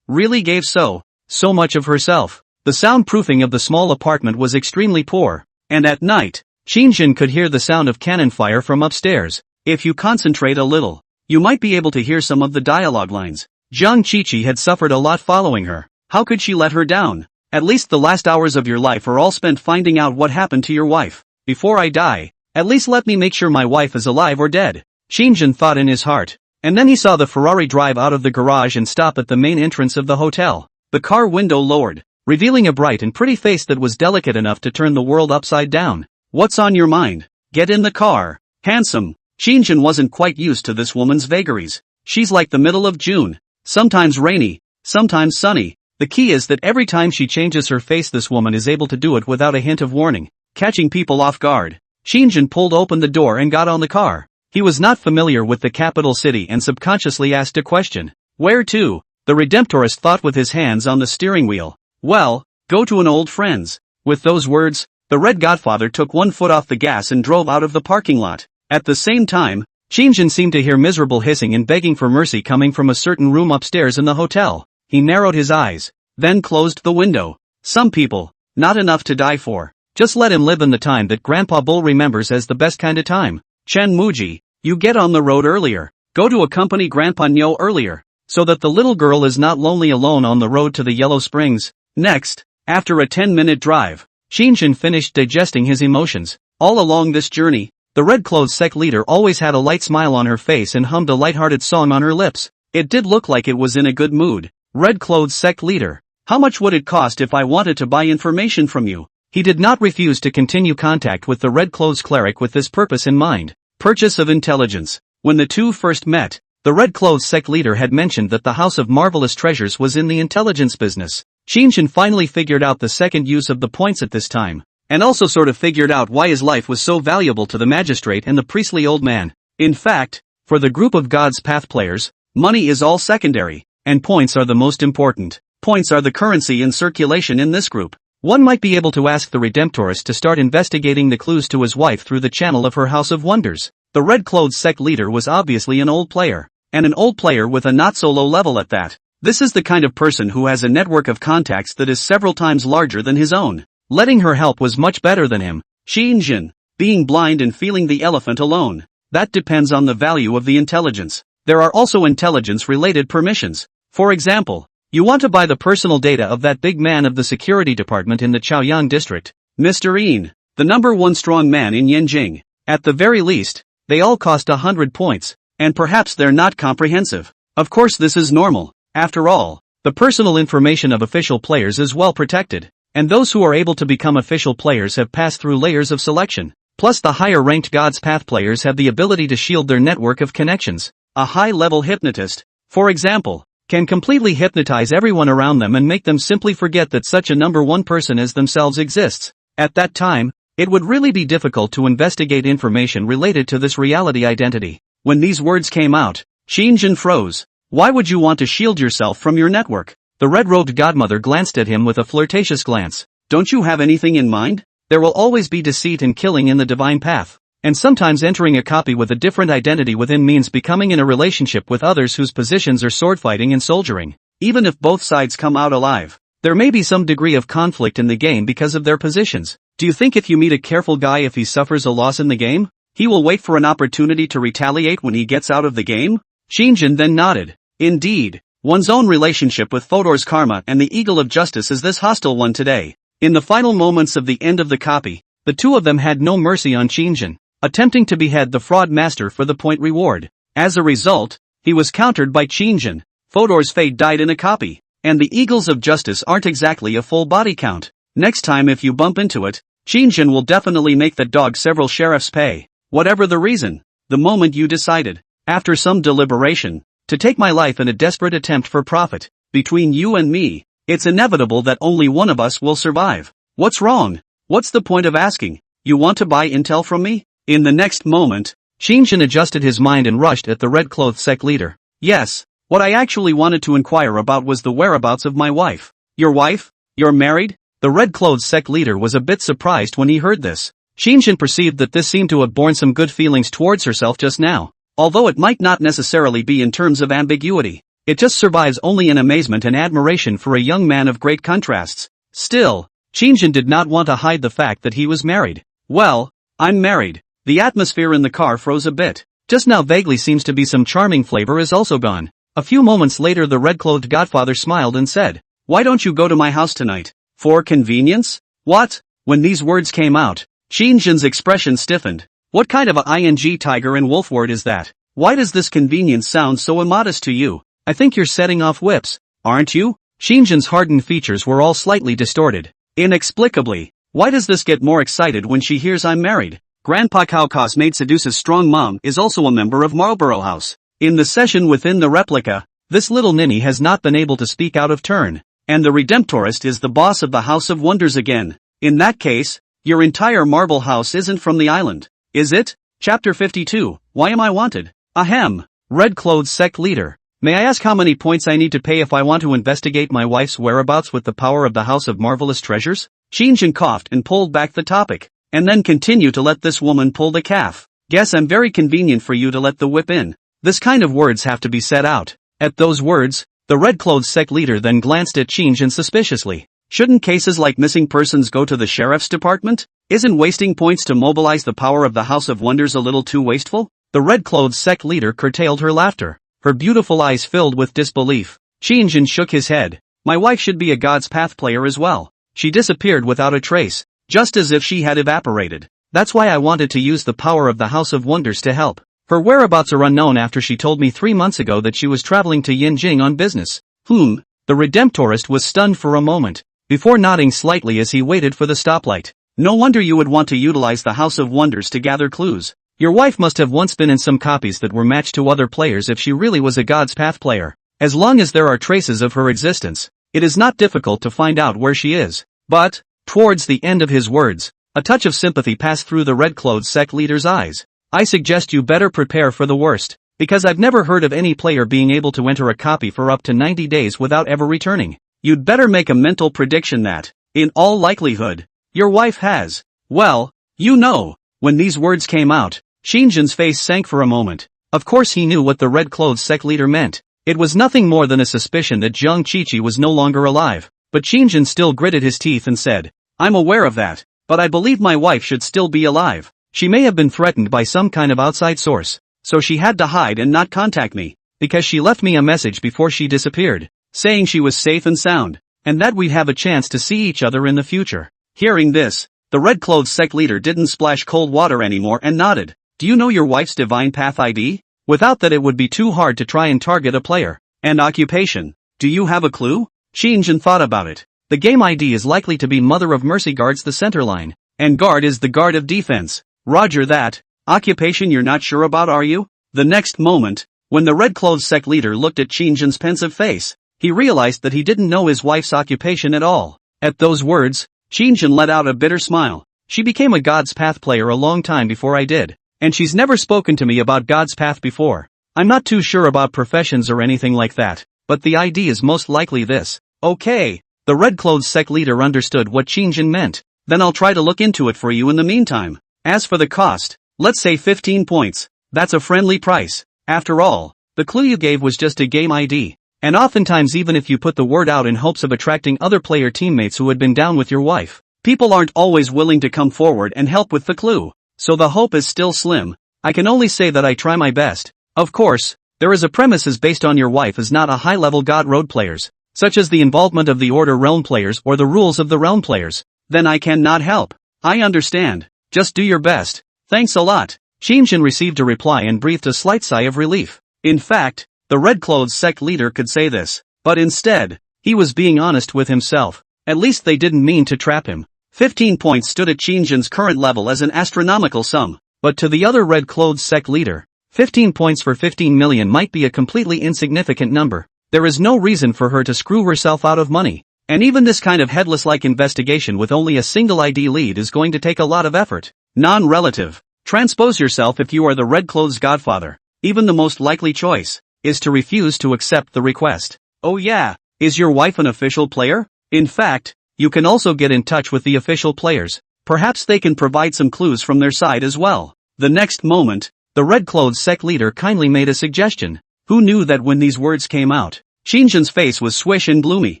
[SPEAKER 1] gave so much of herself. The soundproofing of the small apartment was extremely poor, and at night, Shinjin could hear the sound of cannon fire from upstairs. If you concentrate a little, you might be able to hear some of the dialogue lines. Jiang Qiqi had suffered a lot following her. How could she let her down? At least the last hours of your life are all spent finding out what happened to your wife. Before I die, at least let me make sure my wife is alive or dead, Shinjin thought in his heart. And then he saw the Ferrari drive out of the garage and stop at the main entrance of the hotel. The car window lowered, revealing a bright and pretty face that was delicate enough to turn the world upside down. What's on your mind? Get in the car. Handsome. Shinjin wasn't quite used to this woman's vagaries. She's like the middle of June. Sometimes rainy, sometimes sunny. The key is that every time she changes her face this woman is able to do it without a hint of warning, catching people off guard. Shinjin pulled open the door and got on the car. He was not familiar with the capital city and subconsciously asked a question. Where to? The Redemptorist thought with his hands on the steering wheel. Well, go to an old friend's. With those words, the Red Godfather took one foot off the gas and drove out of the parking lot. At the same time, Shinjin seemed to hear miserable hissing and begging for mercy coming from a certain room upstairs in the hotel. He narrowed his eyes, then closed the window. Some people, not enough to die for. Just let him live in the time that Grandpa Bull remembers as the best kind of time. Chen Muji, you get on the road earlier. Go to accompany Grandpa Nyo earlier, so that the little girl is not lonely alone on the road to the Yellow Springs. Next, after a 10-minute drive, Shinjin finished digesting his emotions. All along this journey, the red-clothed sect leader always had a light smile on her face and hummed a light-hearted song on her lips. It did look like it was in a good mood. Red-clothed sect leader, how much would it cost if I wanted to buy information from you? He did not refuse to continue contact with the red-clothed cleric with this purpose in mind. Purchase of intelligence. When the two first met, The Red Clothes sect leader had mentioned that the House of Marvelous Treasures was in the intelligence business. Qin Shang finally figured out the second use of the points at this time, and also sort of figured out why his life was so valuable to the magistrate and the priestly old man. In fact, for the group of God's Path players, money is all secondary, and points are the most important. Points are the currency in circulation in this group. One might be able to ask the Redemptorist to start investigating the clues to his wife through the channel of her House of Wonders. The Red Clothes sect leader was obviously an old player, and an old player with a not-so-low level at that. This is the kind of person who has a network of contacts that is several times larger than his own. Letting her help was much better than him. Qin Shang, being blind and feeling the elephant alone. That depends on the value of the intelligence. There are also intelligence-related permissions. For example, you want to buy the personal data of that big man of the security department in the Chaoyang district, Mr. Yin, the number one strong man in Yanjing. At the very least, they all cost 100 points, and perhaps they're not comprehensive. Of course this is normal. After all, the personal information of official players is well protected, and those who are able to become official players have passed through layers of selection. Plus the higher-ranked God's Path players have the ability to shield their network of connections. A high-level hypnotist, for example, can completely hypnotize everyone around them and make them simply forget that such a number one person as themselves exists. At that time, it would really be difficult to investigate information related to this reality identity. When these words came out, Qin Shang froze. Why would you want to shield yourself from your network? The red-robed godmother glanced at him with a flirtatious glance. Don't you have anything in mind? There will always be deceit and killing in the divine path. And sometimes entering a copy with a different identity within means becoming in a relationship with others whose positions are swordfighting and soldiering. Even if both sides come out alive, there may be some degree of conflict in the game because of their positions. Do you think if you meet a careful guy, if he suffers a loss in the game, he will wait for an opportunity to retaliate when he gets out of the game? Qin Shang then nodded. Indeed, one's own relationship with Fodor's karma and the Eagle of Justice is this hostile one today. In the final moments of the end of the copy, the two of them had no mercy on Qin Shang, attempting to behead the fraud master for the point reward. As a result, he was countered by Qin Shang. Fodor's fate died in a copy, and the Eagles of Justice aren't exactly a full body count. Next time if you bump into it, Qin Shang will definitely make that dog several sheriffs pay, whatever the reason. The moment you decided, after some deliberation, to take my life in a desperate attempt for profit, between you and me, it's inevitable that only one of us will survive. What's wrong? What's the point of asking? You want to buy intel from me? In the next moment, Qin Shang adjusted his mind and rushed at the Red Clothes sect leader. Yes, what I actually wanted to inquire about was the whereabouts of my wife. Your wife? You're married? The Red Clothes sect leader was a bit surprised when he heard this. Qin Shang perceived that this seemed to have borne some good feelings towards herself just now. Although it might not necessarily be in terms of ambiguity, it just survives only in amazement and admiration for a young man of great contrasts. Still, Qin Shang did not want to hide the fact that he was married. Well, I'm married. The atmosphere in the car froze a bit. Just now vaguely seems to be some charming flavor is also gone. A few moments later the red-clothed godfather smiled and said, "Why don't you go to my house tonight? For convenience?" What? When these words came out, Qin Shang's expression stiffened. What kind of a ing tiger and wolf word is that? Why does this convenience sound so immodest to you? I think you're setting off whips, aren't you? Qin Shang's hardened features were all slightly distorted. Inexplicably, why does this get more excited when she hears I'm married? Grandpa Kaoka's maid seduces strong mom is also a member of Marlborough House. In the session within the replica, this little ninny has not been able to speak out of turn. And the Redemptorist is the boss of the House of Wonders again. In that case, your entire marble house isn't from the island, is it? Chapter 52, Why am I wanted? Ahem. Red Clothes sect leader. May I ask how many points I need to pay if I want to investigate my wife's whereabouts with the power of the House of Marvelous Treasures? Qin Shang coughed and pulled back the topic, and then continued to let this woman pull the calf. Guess I'm very convenient for you to let the whip in. This kind of words have to be said out. At those words, the Red Clothes sect leader then glanced at Qin Shang suspiciously. Shouldn't cases like missing persons go to the sheriff's department? Isn't wasting points to mobilize the power of the House of Wonders a little too wasteful? The Red Clothes sect leader curtailed her laughter. Her beautiful eyes filled with disbelief. Qin Shang shook his head. My wife should be a God's Path player as well. She disappeared without a trace, just as if she had evaporated. That's why I wanted to use the power of the House of Wonders to help. Her whereabouts are unknown after she told me 3 months ago that she was traveling to Yinjing on business. The Redemptorist was stunned for a moment, before nodding slightly as he waited for the stoplight. No wonder you would want to utilize the House of Wonders to gather clues. Your wife must have once been in some copies that were matched to other players if she really was a God's Path player. As long as there are traces of her existence, it is not difficult to find out where she is. But, towards the end of his words, a touch of sympathy passed through the red-clothed sect leader's eyes. I suggest you better prepare for the worst, because I've never heard of any player being able to enter a copy for up to 90 days without ever returning. You'd better make a mental prediction that, in all likelihood, your wife has. Well, you know. When these words came out, Xinjian's face sank for a moment. Of course he knew what the red-clothed sect leader meant. It was nothing more than a suspicion that Zhang Qiqi was no longer alive. But Xinjian still gritted his teeth and said, I'm aware of that, but I believe my wife should still be alive. She may have been threatened by some kind of outside source, so she had to hide and not contact me, because she left me a message before she disappeared, saying she was safe and sound, and that we'd have a chance to see each other in the future. Hearing this, the red-clothed sect leader didn't splash cold water anymore and nodded. Do you know your wife's divine path ID? Without that it would be too hard to try and target a player. And occupation. Do you have a clue? Xinjian thought about it. The game ID is likely to be Mother of Mercy guards the center line, and guard is the guard of defense. Roger that. Occupation you're not sure about, are you? The next moment, when the red-clothed sect leader looked at Xinjian's pensive face, he realized that he didn't know his wife's occupation at all. At those words, Xinjian let out a bitter smile. She became a God's Path player a long time before I did, and she's never spoken to me about God's Path before. I'm not too sure about professions or anything like that, but the ID is most likely this. Okay. The red-clothed sect leader understood what Xinjian meant. Then I'll try to look into it for you in the meantime. As for the cost, let's say 15 points. That's a friendly price. After all, the clue you gave was just a game ID. And oftentimes even if you put the word out in hopes of attracting other player teammates who had been down with your wife, people aren't always willing to come forward and help with the clue. So the hope is still slim. I can only say that I try my best. Of course, there is a premises based on your wife is not a high-level God Road players, such as the involvement of the Order Realm players or the rules of the Realm players. Then I cannot help. I understand. Just do your best. Thanks a lot. Xinjian received a reply and breathed a slight sigh of relief. In fact, the red-clothed sect leader could say this, but instead, he was being honest with himself. At least they didn't mean to trap him. 15 points stood at Xinjian's current level as an astronomical sum, but to the other red-clothed sect leader, 15 points for 15 million might be a completely insignificant number. There is no reason for her to screw herself out of money. And even this kind of headless-like investigation with only a single ID lead is going to take a lot of effort. Non-relative. Transpose yourself if you are the red-clothes godfather. Even the most likely choice is to refuse to accept the request. Oh yeah, is your wife an official player? In fact, you can also get in touch with the official players. Perhaps they can provide some clues from their side as well. The next moment, the red-clothes sect leader kindly made a suggestion. Who knew that when these words came out, Xinjian's face was swish and gloomy.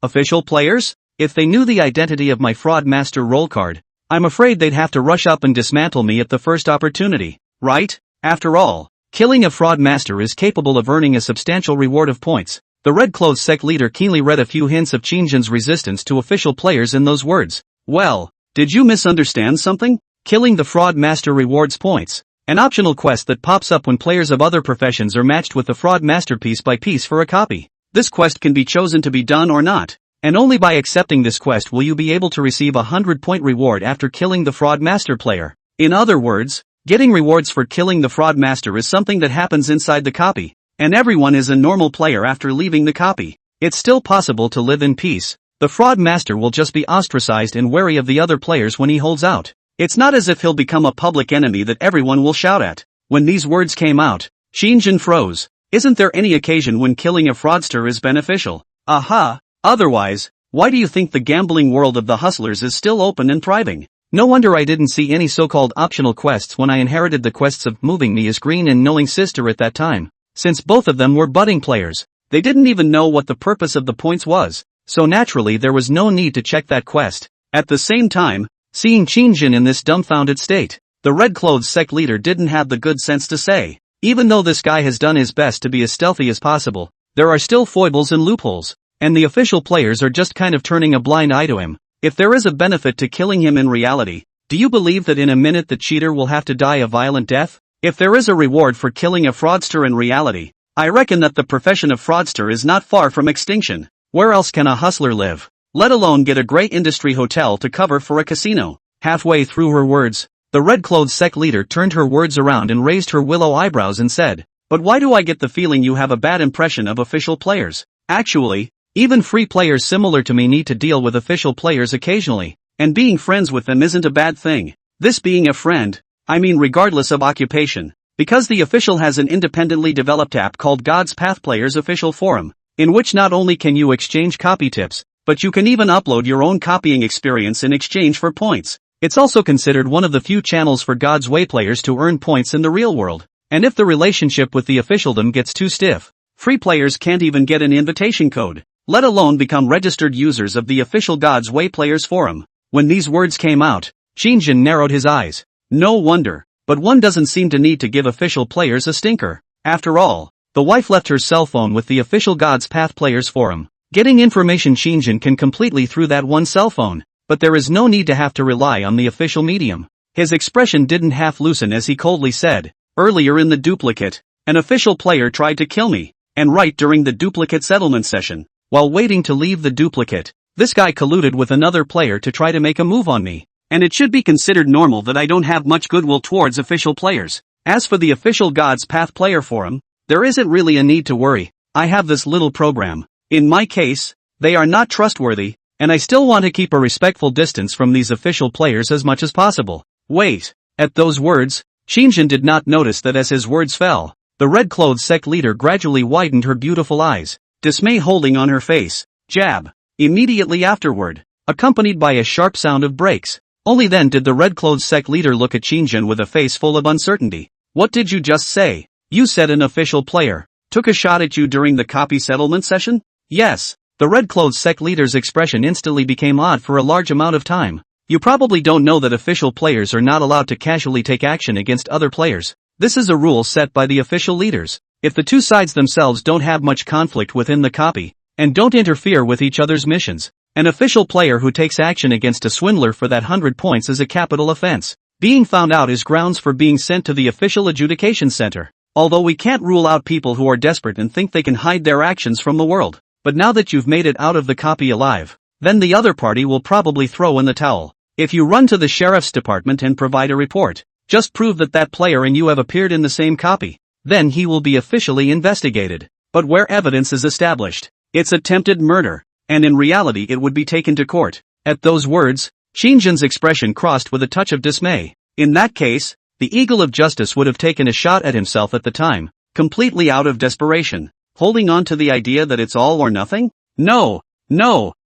[SPEAKER 1] Official players? If they knew the identity of my fraud master role card, I'm afraid they'd have to rush up and dismantle me at the first opportunity, right? After all, killing a fraud master is capable of earning a substantial reward of points. The red-clothes sect leader keenly read a few hints of Xinjian's resistance to official players in those words. Well, did you misunderstand something? Killing the fraud master rewards points. An optional quest that pops up when players of other professions are matched with the fraud master piece by piece for a copy. This quest can be chosen to be done or not, and only by accepting this quest will you be able to receive a 100-point reward after killing the fraud master player. In other words, getting rewards for killing the fraud master is something that happens inside the copy, and everyone is a normal player after leaving the copy. It's still possible to live in peace. The fraud master will just be ostracized and wary of the other players when he holds out. It's not as if he'll become a public enemy that everyone will shout at. When these words came out, Xinjian froze. Isn't there any occasion when killing a fraudster is beneficial? Aha! Otherwise, why do you think the gambling world of the hustlers is still open and thriving? No wonder I didn't see any so-called optional quests when I inherited the quests of Moving Me as Green and Knowing Sister at that time. Since both of them were budding players, they didn't even know what the purpose of the points was, so naturally there was no need to check that quest. At the same time, seeing Xinjian in this dumbfounded state, the red-clothes sect leader didn't have the good sense to say, even though this guy has done his best to be as stealthy as possible, there are still foibles and loopholes, and the official players are just kind of turning a blind eye to him. If there is a benefit to killing him in reality, do you believe that in a minute the cheater will have to die a violent death? If there is a reward for killing a fraudster in reality, I reckon that the profession of fraudster is not far from extinction. Where else can a hustler live? Let alone get a great industry hotel to cover for a casino. Halfway through her words, The red-clothes sect leader turned her words around and raised her willow eyebrows and said, "But why do I get the feeling you have a bad impression of official players? Actually, even free players similar to me need to deal with official players occasionally, and being friends with them isn't a bad thing. This being a friend, I mean regardless of occupation, because the official has an independently developed app called God's Path Players Official Forum, in which not only can you exchange copy tips, but you can even upload your own copying experience in exchange for points. It's also considered one of the few channels for God's Way players to earn points in the real world, and if the relationship with the officialdom gets too stiff, free players can't even get an invitation code, let alone become registered users of the official God's Way Players Forum." When these words came out, Qin narrowed his eyes. No wonder, but one doesn't seem to need to give official players a stinker. After all, the wife left her cell phone with the official God's Path Players Forum. Getting information Qin can completely through that one cell phone, but there is no need to have to rely on the official medium. His expression didn't half loosen as he coldly said, "Earlier in the duplicate, an official player tried to kill me, and right during the duplicate settlement session, while waiting to leave the duplicate, this guy colluded with another player to try to make a move on me. And it should be considered normal that I don't have much goodwill towards official players. As for the official God's Path Player Forum, there isn't really a need to worry. I have this little program. In my case, they are not trustworthy, and I still want to keep a respectful distance from these official players as much as possible." Wait. At those words, Qin did not notice that as his words fell, the red-clothes sect leader gradually widened her beautiful eyes, dismay holding on her face. Jab. Immediately afterward, accompanied by a sharp sound of brakes. Only then did the red-clothes sect leader look at Qin with a face full of uncertainty. "What did you just say? You said an official player took a shot at you during the copy settlement session?" "Yes." The red-clothes sect leader's expression instantly became odd for a large amount of time. "You probably don't know that official players are not allowed to casually take action against other players. This is a rule set by the official leaders. If the two sides themselves don't have much conflict within the copy, and don't interfere with each other's missions, an official player who takes action against a swindler for that 100 points is a capital offense. Being found out is grounds for being sent to the official adjudication center. Although we can't rule out people who are desperate and think they can hide their actions from the world. But now that you've made it out of the copy alive, then the other party will probably throw in the towel. If you run to the sheriff's department and provide a report, just prove that that player and you have appeared in the same copy. Then he will be officially investigated. But where evidence is established, it's attempted murder. And in reality it would be taken to court." At those words, Qin's expression crossed with a touch of dismay. In that case, the Eagle of Justice would have taken a shot at himself at the time, completely out of desperation, holding on to the idea that it's all or nothing? No,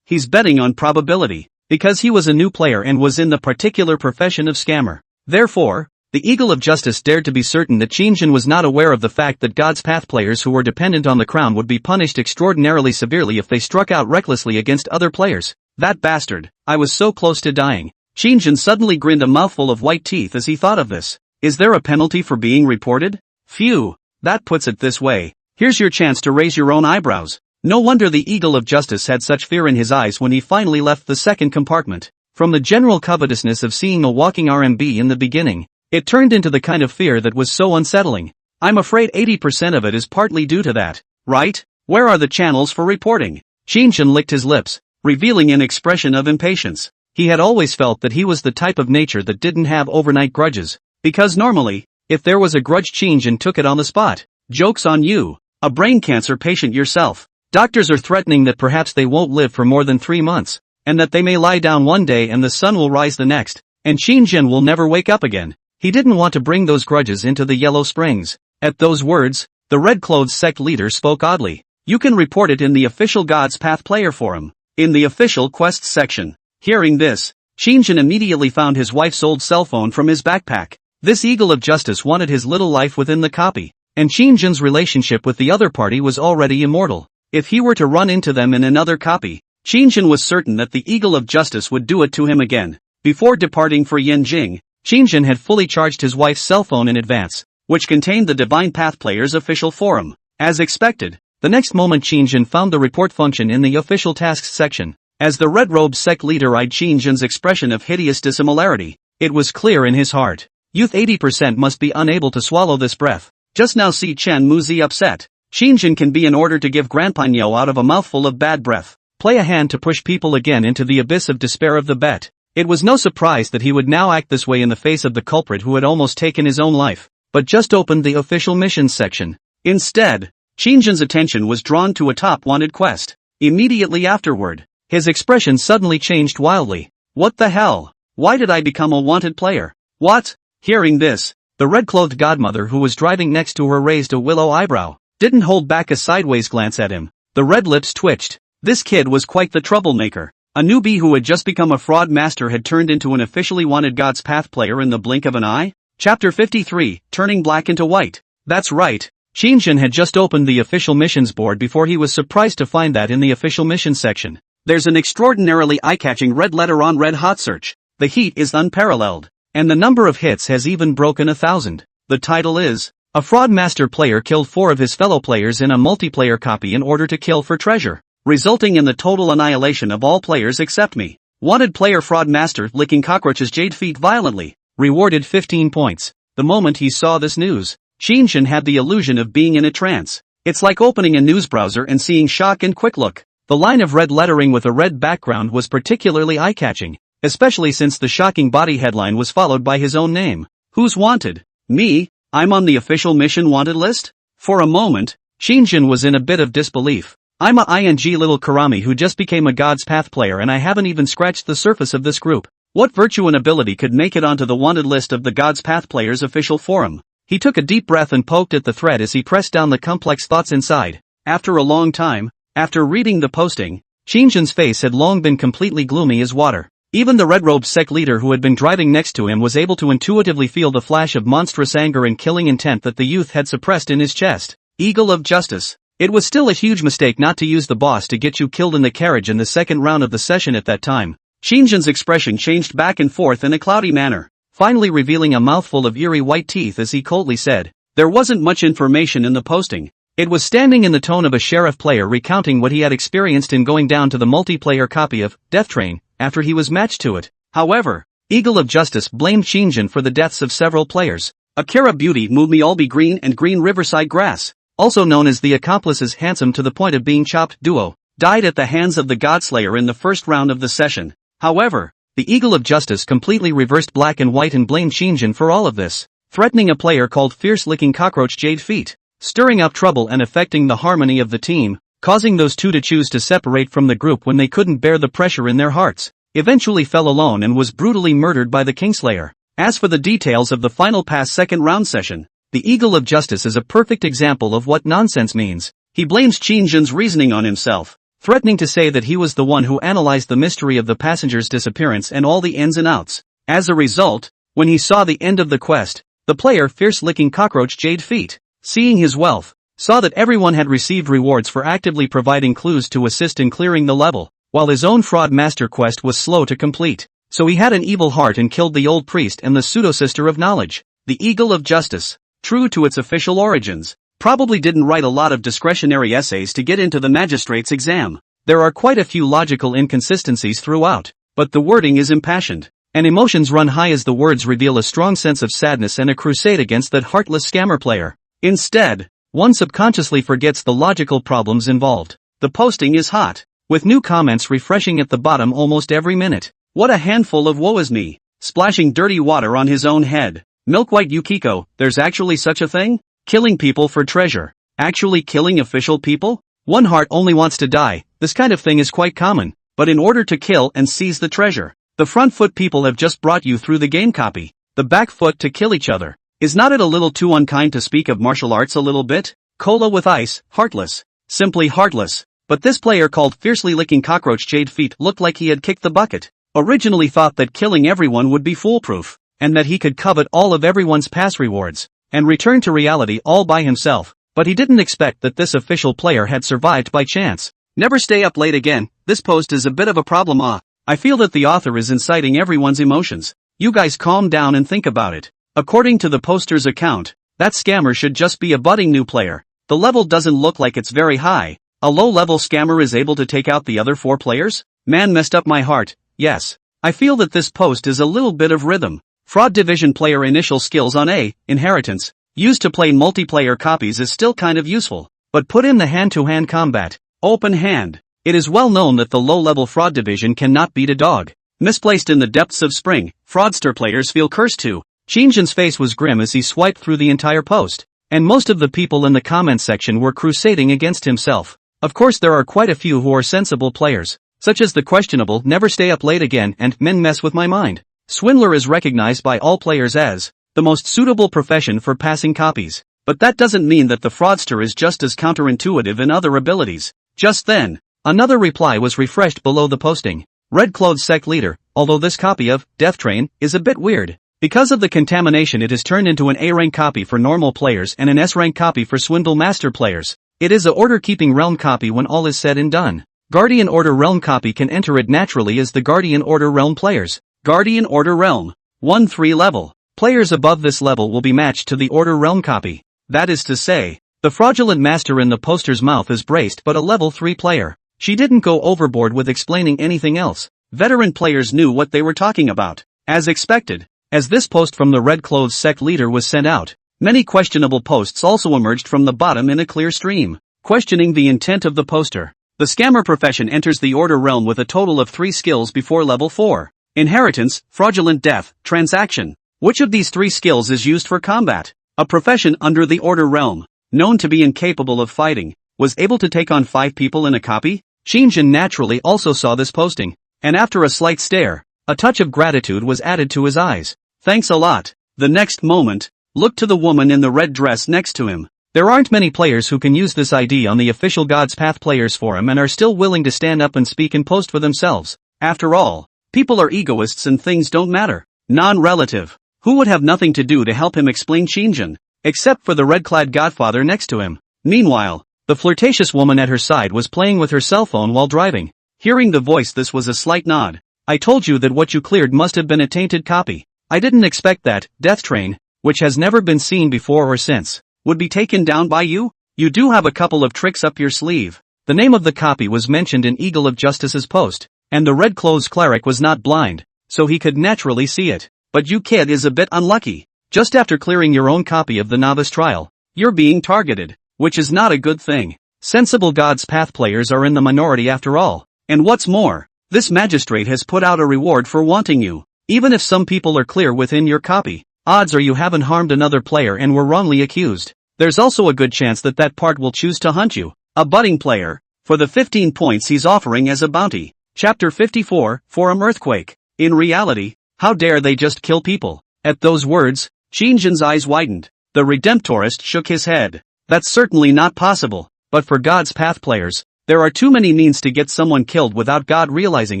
[SPEAKER 1] he's betting on probability, because he was a new player and was in the particular profession of scammer. Therefore, the Eagle of Justice dared to be certain that Qin was not aware of the fact that God's Path players who were dependent on the crown would be punished extraordinarily severely if they struck out recklessly against other players. That bastard, I was so close to dying. Qin suddenly grinned a mouthful of white teeth as he thought of this. Is there a penalty for being reported? Phew, that puts it this way. Here's your chance to raise your own eyebrows. No wonder the Eagle of Justice had such fear in his eyes when he finally left the second compartment. From the general covetousness of seeing a walking RMB in the beginning, it turned into the kind of fear that was so unsettling. I'm afraid 80% of it is partly due to that, right? Where are the channels for reporting? Qin licked his lips, revealing an expression of impatience. He had always felt that he was the type of nature that didn't have overnight grudges, because normally, if there was a grudge Qin took it on the spot. Joke's on you, a brain cancer patient yourself. Doctors are threatening that perhaps they won't live for more than 3 months, and that they may lie down one day and the sun will rise the next, and Qin will never wake up again. He didn't want to bring those grudges into the Yellow Springs. At those words, the red-clothes sect leader spoke oddly. You can report it in the official God's Path Player Forum, in the official quests section. Hearing this, Qin immediately found his wife's old cell phone from his backpack. This Eagle of Justice wanted his little life within the copy, and Qin's relationship with the other party was already immortal. If he were to run into them in another copy, Qin was certain that the Eagle of Justice would do it to him again. Before departing for Yanjing, Qin had fully charged his wife's cell phone in advance, which contained the Divine Path Players official forum. As expected, the next moment Qin found the report function in the official tasks section. As the red-robed sect leader eyed Qin's expression of hideous dissimilarity, it was clear in his heart. Youth 80% must be unable to swallow this breath. Just now see Chen Muzi upset. Qin can be in order to give Grandpino out of a mouthful of bad breath. Play a hand to push people again into the abyss of despair of the bet. It was no surprise that he would now act this way in the face of the culprit who had almost taken his own life, but just opened the official missions section. Instead, Qin Shang's attention was drawn to a top wanted quest. Immediately afterward, his expression suddenly changed wildly. What the hell? Why did I become a wanted player? What? Hearing this, the red-clothed godmother who was driving next to her raised a willow eyebrow, didn't hold back a sideways glance at him. The red lips twitched. This kid was quite the troublemaker. A newbie who had just become a fraud master had turned into an officially wanted God's Path player in the blink of an eye? Chapter 53, Turning Black into White. That's right. Qin Shang had just opened the official missions board before he was surprised to find that in the official missions section, there's an extraordinarily eye-catching red letter on red hot search. The heat is unparalleled, and the number of hits has even broken 1,000. The title is, A Fraud Master Player Killed 4 of His Fellow Players in a Multiplayer Copy in Order to Kill for Treasure, resulting in the total annihilation of all players except me. Wanted player Fraud Master licking cockroaches Jade feet violently, rewarded 15 points. The moment he saw this news, Qin Shang had the illusion of being in a trance. It's like opening a news browser and seeing shock and quick look. The line of red lettering with a red background was particularly eye-catching, especially since the shocking body headline was followed by his own name. Who's wanted? Me? I'm on the official mission wanted list? For a moment, Qin Shang was in a bit of disbelief. I'm a little Karami who just became a God's Path player and I haven't even scratched the surface of this group. What virtue and ability could make it onto the wanted list of the God's Path players official forum? He took a deep breath and poked at the thread as he pressed down the complex thoughts inside. After a long time, after reading the posting, Qin Shang's face had long been completely gloomy as water. Even the red-robed sect leader who had been driving next to him was able to intuitively feel the flash of monstrous anger and killing intent that the youth had suppressed in his chest. Eagle of Justice. It was still a huge mistake not to use the boss to get you killed in the carriage in the second round of the session at that time. Qin Shang's expression changed back and forth in a cloudy manner, finally revealing a mouthful of eerie white teeth as he coldly said, there wasn't much information in the posting. It was standing in the tone of a sheriff player recounting what he had experienced in going down to the multiplayer copy of Death Train after he was matched to it. However, Eagle of Justice blamed Qin Shang for the deaths of several players. Akira Beauty moved me all be green and green riverside grass, also known as the accomplice's handsome to the point of being chopped duo, died at the hands of the Godslayer in the first round of the session. However, the Eagle of Justice completely reversed black and white and blamed Qin Shang for all of this, threatening a player called Fierce Licking Cockroach Jade Feet, stirring up trouble and affecting the harmony of the team, causing those two to choose to separate from the group when they couldn't bear the pressure in their hearts, eventually fell alone and was brutally murdered by the Kingslayer. As for the details of the final pass second round session, the Eagle of Justice is a perfect example of what nonsense means. He blames Qin Shang's reasoning on himself, threatening to say that he was the one who analyzed the mystery of the passenger's disappearance and all the ins and outs. As a result, when he saw the end of the quest, the player Fierce Licking Cockroach Jade Feet, seeing his wealth, saw that everyone had received rewards for actively providing clues to assist in clearing the level, while his own fraud master quest was slow to complete. So he had an evil heart and killed the old priest and the pseudo-sister of knowledge. The Eagle of Justice, true to its official origins, probably didn't write a lot of discretionary essays to get into the magistrate's exam. There are quite a few logical inconsistencies throughout, but the wording is impassioned, and emotions run high as the words reveal a strong sense of sadness and a crusade against that heartless scammer player. Instead, one subconsciously forgets the logical problems involved. The posting is hot, with new comments refreshing at the bottom almost every minute. What a handful of woe is me, splashing dirty water on his own head. Milk-white Yukiko, there's actually such a thing? Killing people for treasure. Actually killing official people? One heart only wants to die. This kind of thing is quite common, but in order to kill and seize the treasure, the front foot people have just brought you through the game copy, the back foot to kill each other. Is not it a little too unkind to speak of martial arts a little bit? Cola with ice, heartless. Simply heartless. But this player called Fiercely Licking Cockroach Jade Feet looked like he had kicked the bucket. Originally thought that killing everyone would be foolproof, and that he could covet all of everyone's pass rewards, and return to reality all by himself, but he didn't expect that this official player had survived by chance. Never stay up late again. This post is a bit of a problem. I feel that the author is inciting everyone's emotions. You guys calm down and think about it. According to the poster's account, that scammer should just be a budding new player. The level doesn't look like it's very high. A low-level scammer is able to take out the other 4 players? Man, messed up my heart. Yes. I feel that this post is a little bit of rhythm. Fraud Division player initial skills on A, Inheritance, used to play multiplayer copies is still kind of useful, but put in the hand-to-hand combat, open hand. It is well known that the low-level Fraud Division cannot beat a dog. Misplaced in the depths of spring, fraudster players feel cursed too. Qin Shang's face was grim as he swiped through the entire post, and most of the people in the comment section were crusading against himself. Of course there are quite a few who are sensible players, such as the questionable never stay up late again and men mess with my mind. Swindler is recognized by all players as the most suitable profession for passing copies, but that doesn't mean that the fraudster is just as counterintuitive in other abilities. Just then, another reply was refreshed below the posting. Red Clothes Sect Leader, although this copy of Death Train is a bit weird. Because of the contamination it is turned into an A-rank copy for normal players and an S-rank copy for Swindle Master players. It is a Order-keeping realm copy when all is said and done. Guardian Order realm copy can enter it naturally as the Guardian Order realm players. Guardian Order realm. 1-3 level. Players above this level will be matched to the Order realm copy. That is to say, the fraudulent master in the poster's mouth is braced but a level 3 player. She didn't go overboard with explaining anything else. Veteran players knew what they were talking about. As expected. As this post from the Red Clothes Sect Leader was sent out, many questionable posts also emerged from the bottom in a clear stream, questioning the intent of the poster. The scammer profession enters the Order realm with a total of 3 skills before level 4. Inheritance, fraudulent death, transaction. Which of these 3 skills is used for combat? A profession under the Order realm, known to be incapable of fighting, was able to take on 5 people in a copy? Qin Shang naturally also saw this posting, and after a slight stare, a touch of gratitude was added to his eyes. Thanks a lot. The next moment, look to the woman in the red dress next to him. There aren't many players who can use this ID on the official God's Path Players forum and are still willing to stand up and speak and post for themselves. After all, people are egoists and things don't matter. Non-relative. Who would have nothing to do to help him explain Qin Shang, except for the red-clad godfather next to him. Meanwhile, the flirtatious woman at her side was playing with her cell phone while driving. Hearing the voice, this was a slight nod. I told you that what you cleared must have been a tainted copy. I didn't expect that Death Train, which has never been seen before or since, would be taken down by you. You do have a couple of tricks up your sleeve. The name of the copy was mentioned in Eagle of Justice's post, and the red clothes cleric was not blind, so he could naturally see it. But you kid is a bit unlucky. Just after clearing your own copy of the novice trial, you're being targeted, which is not a good thing. Sensible God's Path players are in the minority after all. And what's more, this magistrate has put out a reward for wanting you. Even if some people are clear within your copy, odds are you haven't harmed another player and were wrongly accused. There's also a good chance that that part will choose to hunt you, a budding player, for the 15 points he's offering as a bounty. Chapter 54, Forum Earthquake. In reality, how dare they just kill people? At those words, Qin Shang's eyes widened. The Redemptorist shook his head. That's certainly not possible, but for God's Path players, there are too many means to get someone killed without God realizing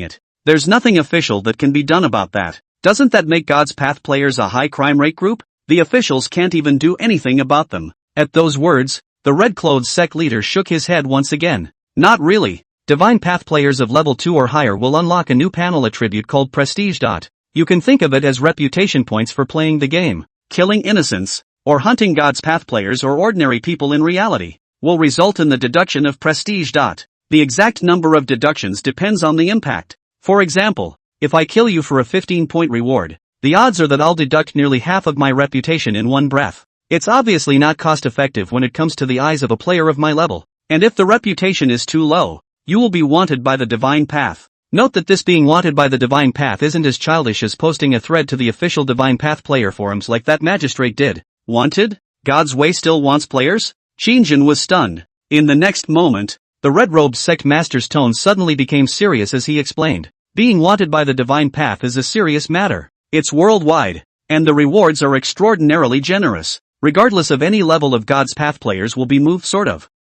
[SPEAKER 1] it. There's nothing official that can be done about that. Doesn't that make God's Path players a high crime rate group? The officials can't even do anything about them. At those words, the Red Clothes Sect Leader shook his head once again. Not really. Divine Path players of level 2 or higher will unlock a new panel attribute called Prestige. You can think of it as reputation points for playing the game. Killing innocents, or hunting God's Path players or ordinary people in reality, will result in the deduction of Prestige. The exact number of deductions depends on the impact. For example, if I kill you for a 15-point reward, the odds are that I'll deduct nearly half of my reputation in one breath. It's obviously not cost-effective when it comes to the eyes of a player of my level, and if the reputation is too low, you will be wanted by the Divine Path. Note that this being wanted by the Divine Path isn't as childish as posting a thread to the official Divine Path player forums like that magistrate did. Wanted? God's Way still wants players? Qin Shang was stunned. In the next moment, the Red Robe Sect Master's tone suddenly became serious as he explained. Being wanted by the Divine Path is a serious matter. It's worldwide, and the rewards are extraordinarily generous. Regardless of any level of God's Path players will be moved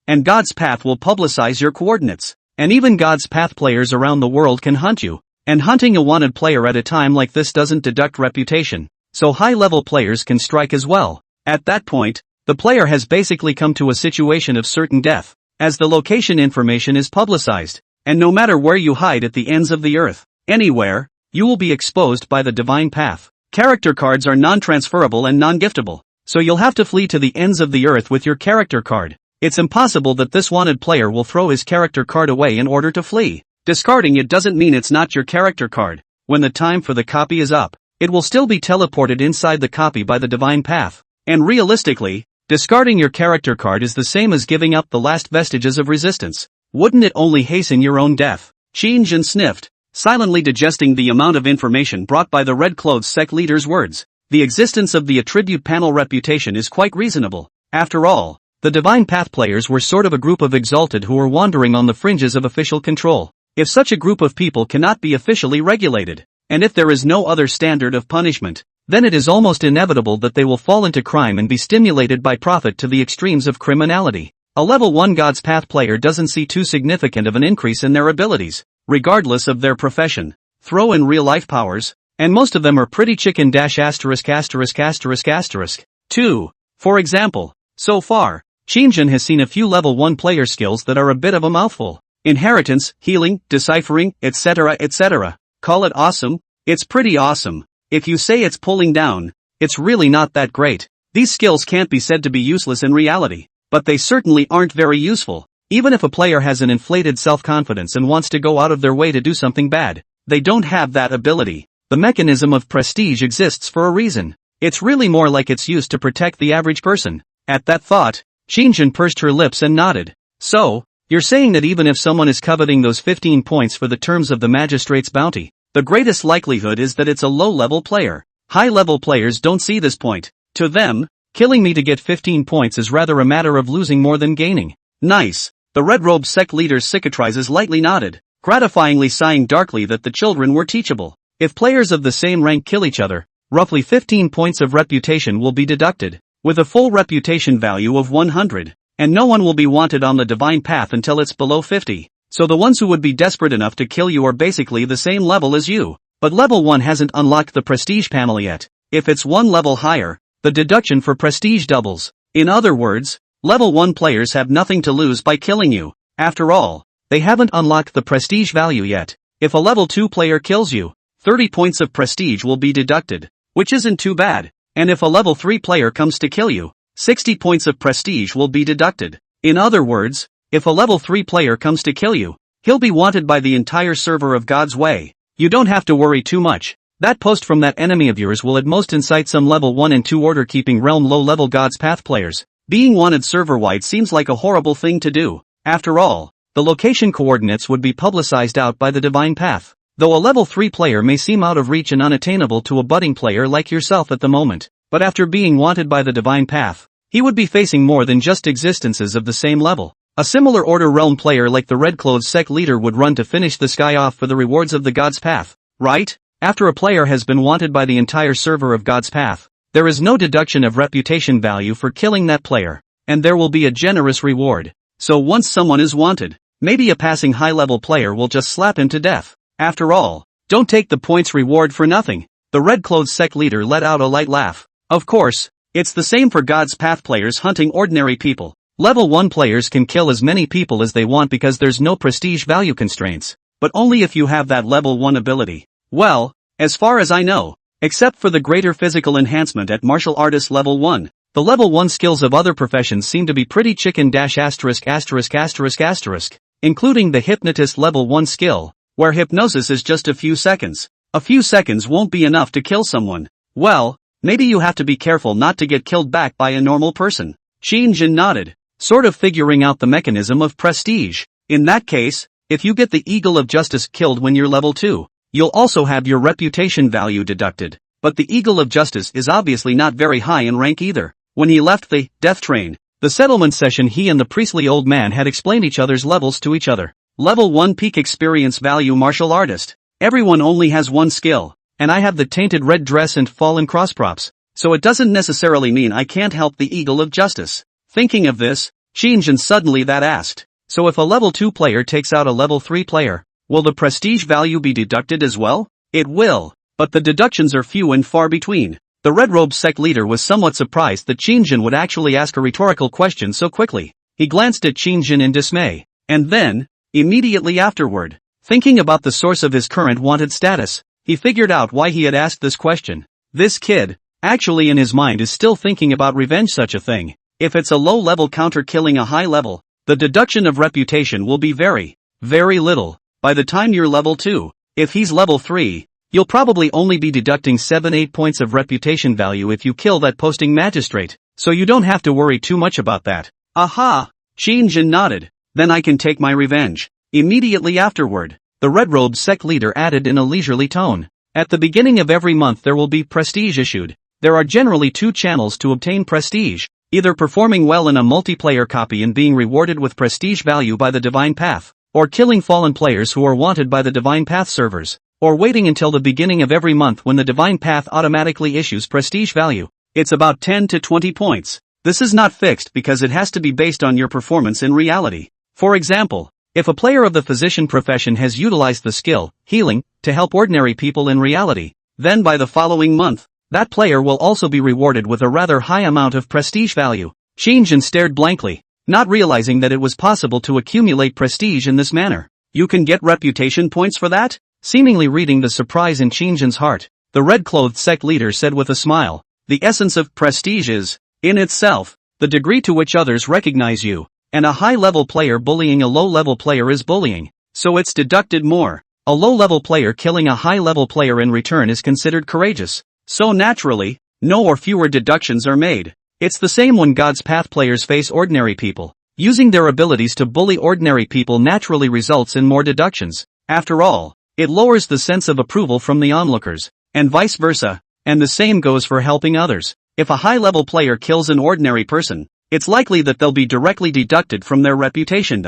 [SPEAKER 1] and God's Path will publicize your coordinates. And even God's Path players around the world can hunt you. And hunting a wanted player at a time like this doesn't deduct reputation, so high-level players can strike as well. At that point, the player has basically come to a situation of certain death, as the location information is publicized. And no matter where you hide at the ends of the earth, anywhere, you will be exposed by the Divine Path. Character cards are non-transferable and non-giftable, so you'll have to flee to the ends of the earth with your character card. It's impossible that this wanted player will throw his character card away in order to flee. Discarding it doesn't mean it's not your character card. When the time for the copy is up, it will still be teleported inside the copy by the Divine Path. And realistically, discarding your character card is the same as giving up the last vestiges of resistance. Wouldn't it only hasten your own death? Qin Shang sniffed. silently digesting the amount of information brought by the red-clothes sect leader's words. The existence of the attribute panel reputation is quite reasonable. After all, the Divine Path players were sort of a group of exalted who were wandering on the fringes of official control. If such a group of people cannot be officially regulated, and if there is no other standard of punishment, then it is almost inevitable that they will fall into crime and be stimulated by profit to the extremes of criminality. A level 1 God's Path player doesn't see too significant of an increase in their abilities, regardless of their profession. Throw in real-life powers, and most of them are pretty chicken ******. 2. For example, so far, Qin Shang has seen a few level 1 player skills that are a bit of a mouthful. Inheritance, healing, deciphering, etc. etc. Call it awesome? It's pretty awesome. If you say it's pulling down, it's really not that great. These skills can't be said to be useless in reality, but they certainly aren't very useful. Even if a player has an inflated self-confidence and wants to go out of their way to do something bad, they don't have that ability. The mechanism of prestige exists for a reason. It's really more like it's used to protect the average person. At that thought, Qin Shang pursed her lips and nodded. So, you're saying that even if someone is coveting those 15 points for the terms of the magistrate's bounty, the greatest likelihood is that it's a low-level player. High-level players don't see this point. To them, killing me to get 15 points is rather a matter of losing more than gaining. Nice. The red-robed sect leader's cicatrices lightly nodded, gratifyingly sighing darkly that the children were teachable. If players of the same rank kill each other, roughly 15 points of reputation will be deducted, with a full reputation value of 100, and no one will be wanted on the Divine Path until it's below 50. So the ones who would be desperate enough to kill you are basically the same level as you. But level 1 hasn't unlocked the prestige panel yet. If it's one level higher, the deduction for prestige doubles. In other words, level 1 players have nothing to lose by killing you. After all, they haven't unlocked the prestige value yet. If a level 2 player kills you, 30 points of prestige will be deducted, which isn't too bad. And if a level 3 player comes to kill you, 60 points of prestige will be deducted. In other words, if a level 3 player comes to kill you, he'll be wanted by the entire server of God's Way. You don't have to worry too much. That post from that enemy of yours will at most incite some level 1 and 2 order-keeping realm low-level God's Path players. Being wanted server-wide seems like a horrible thing to do. After all, the location coordinates would be publicized out by the Divine Path. Though a level 3 player may seem out of reach and unattainable to a budding player like yourself at the moment, but after being wanted by the Divine Path, he would be facing more than just existences of the same level. A similar Order Realm player like the Red Clothes sect leader would run to finish this guy off for the rewards of the God's Path, right? After a player has been wanted by the entire server of God's Path, there is no deduction of reputation value for killing that player, and there will be a generous reward. So once someone is wanted, maybe a passing high-level player will just slap him to death. After all, don't take the points reward for nothing. The Red Clothes sect leader let out a light laugh. Of course, it's the same for God's Path players hunting ordinary people. Level 1 players can kill as many people as they want because there's no prestige value constraints, but only if you have that level 1 ability. Well, as far as I know, except for the greater physical enhancement at martial artist level 1, the level 1 skills of other professions seem to be pretty chicken *******, including the Hypnotist level 1 skill, where hypnosis is just a few seconds. A few seconds won't be enough to kill someone. Well, maybe you have to be careful not to get killed back by a normal person. Qin Shang nodded, sort of figuring out the mechanism of prestige. In that case, if you get the Eagle of Justice killed when you're level 2, you'll also have your reputation value deducted. But the Eagle of Justice is obviously not very high in rank either. When he left the death train, the settlement session, he and the priestly old man had explained each other's levels to each other. Level 1 peak experience value martial artist. Everyone only has one skill, and I have the tainted red dress and fallen crossprops, so it doesn't necessarily mean I can't help the Eagle of Justice. Thinking of this, Qin Shang suddenly that asked, so if a level 2 player takes out a level 3 player, will the prestige value be deducted as well? It will, but the deductions are few and far between. The red-robed sect leader was somewhat surprised that Qin Shang would actually ask a rhetorical question so quickly. He glanced at Qin Shang in dismay, and then, immediately afterward, thinking about the source of his current wanted status, he figured out why he had asked this question. This kid, actually in his mind, is still thinking about revenge. Such a thing. If it's a low-level counter killing a high level, the deduction of reputation will be very, very little. By the time you're level 2, if he's level 3, you'll probably only be deducting 7-8 points of reputation value if you kill that posting magistrate, so you don't have to worry too much about that. Aha! Qin Shang nodded. Then I can take my revenge. Immediately afterward, the red-robed sect leader added in a leisurely tone. At the beginning of every month there will be prestige issued. There are generally two channels to obtain prestige, either performing well in a multiplayer copy and being rewarded with prestige value by the Divine Path, or killing fallen players who are wanted by the Divine Path servers, or waiting until the beginning of every month when the Divine Path automatically issues prestige value. It's about 10 to 20 points. This is not fixed because it has to be based on your performance in reality. For example, if a player of the physician profession has utilized the skill, healing, to help ordinary people in reality, then by the following month, that player will also be rewarded with a rather high amount of prestige value. Qin stared blankly, not realizing that it was possible to accumulate prestige in this manner. You can get reputation points for that? Seemingly reading the surprise in Qin's heart, the red-clothed sect leader said with a smile, the essence of prestige is, in itself, the degree to which others recognize you, and a high-level player bullying a low-level player is bullying, so it's deducted more. A low-level player killing a high-level player in return is considered courageous, so naturally, no or fewer deductions are made. It's the same when God's Path players face ordinary people. Using their abilities to bully ordinary people naturally results in more deductions. After all, it lowers the sense of approval from the onlookers, and vice versa, and the same goes for helping others. If a high-level player kills an ordinary person, it's likely that they'll be directly deducted from their reputation.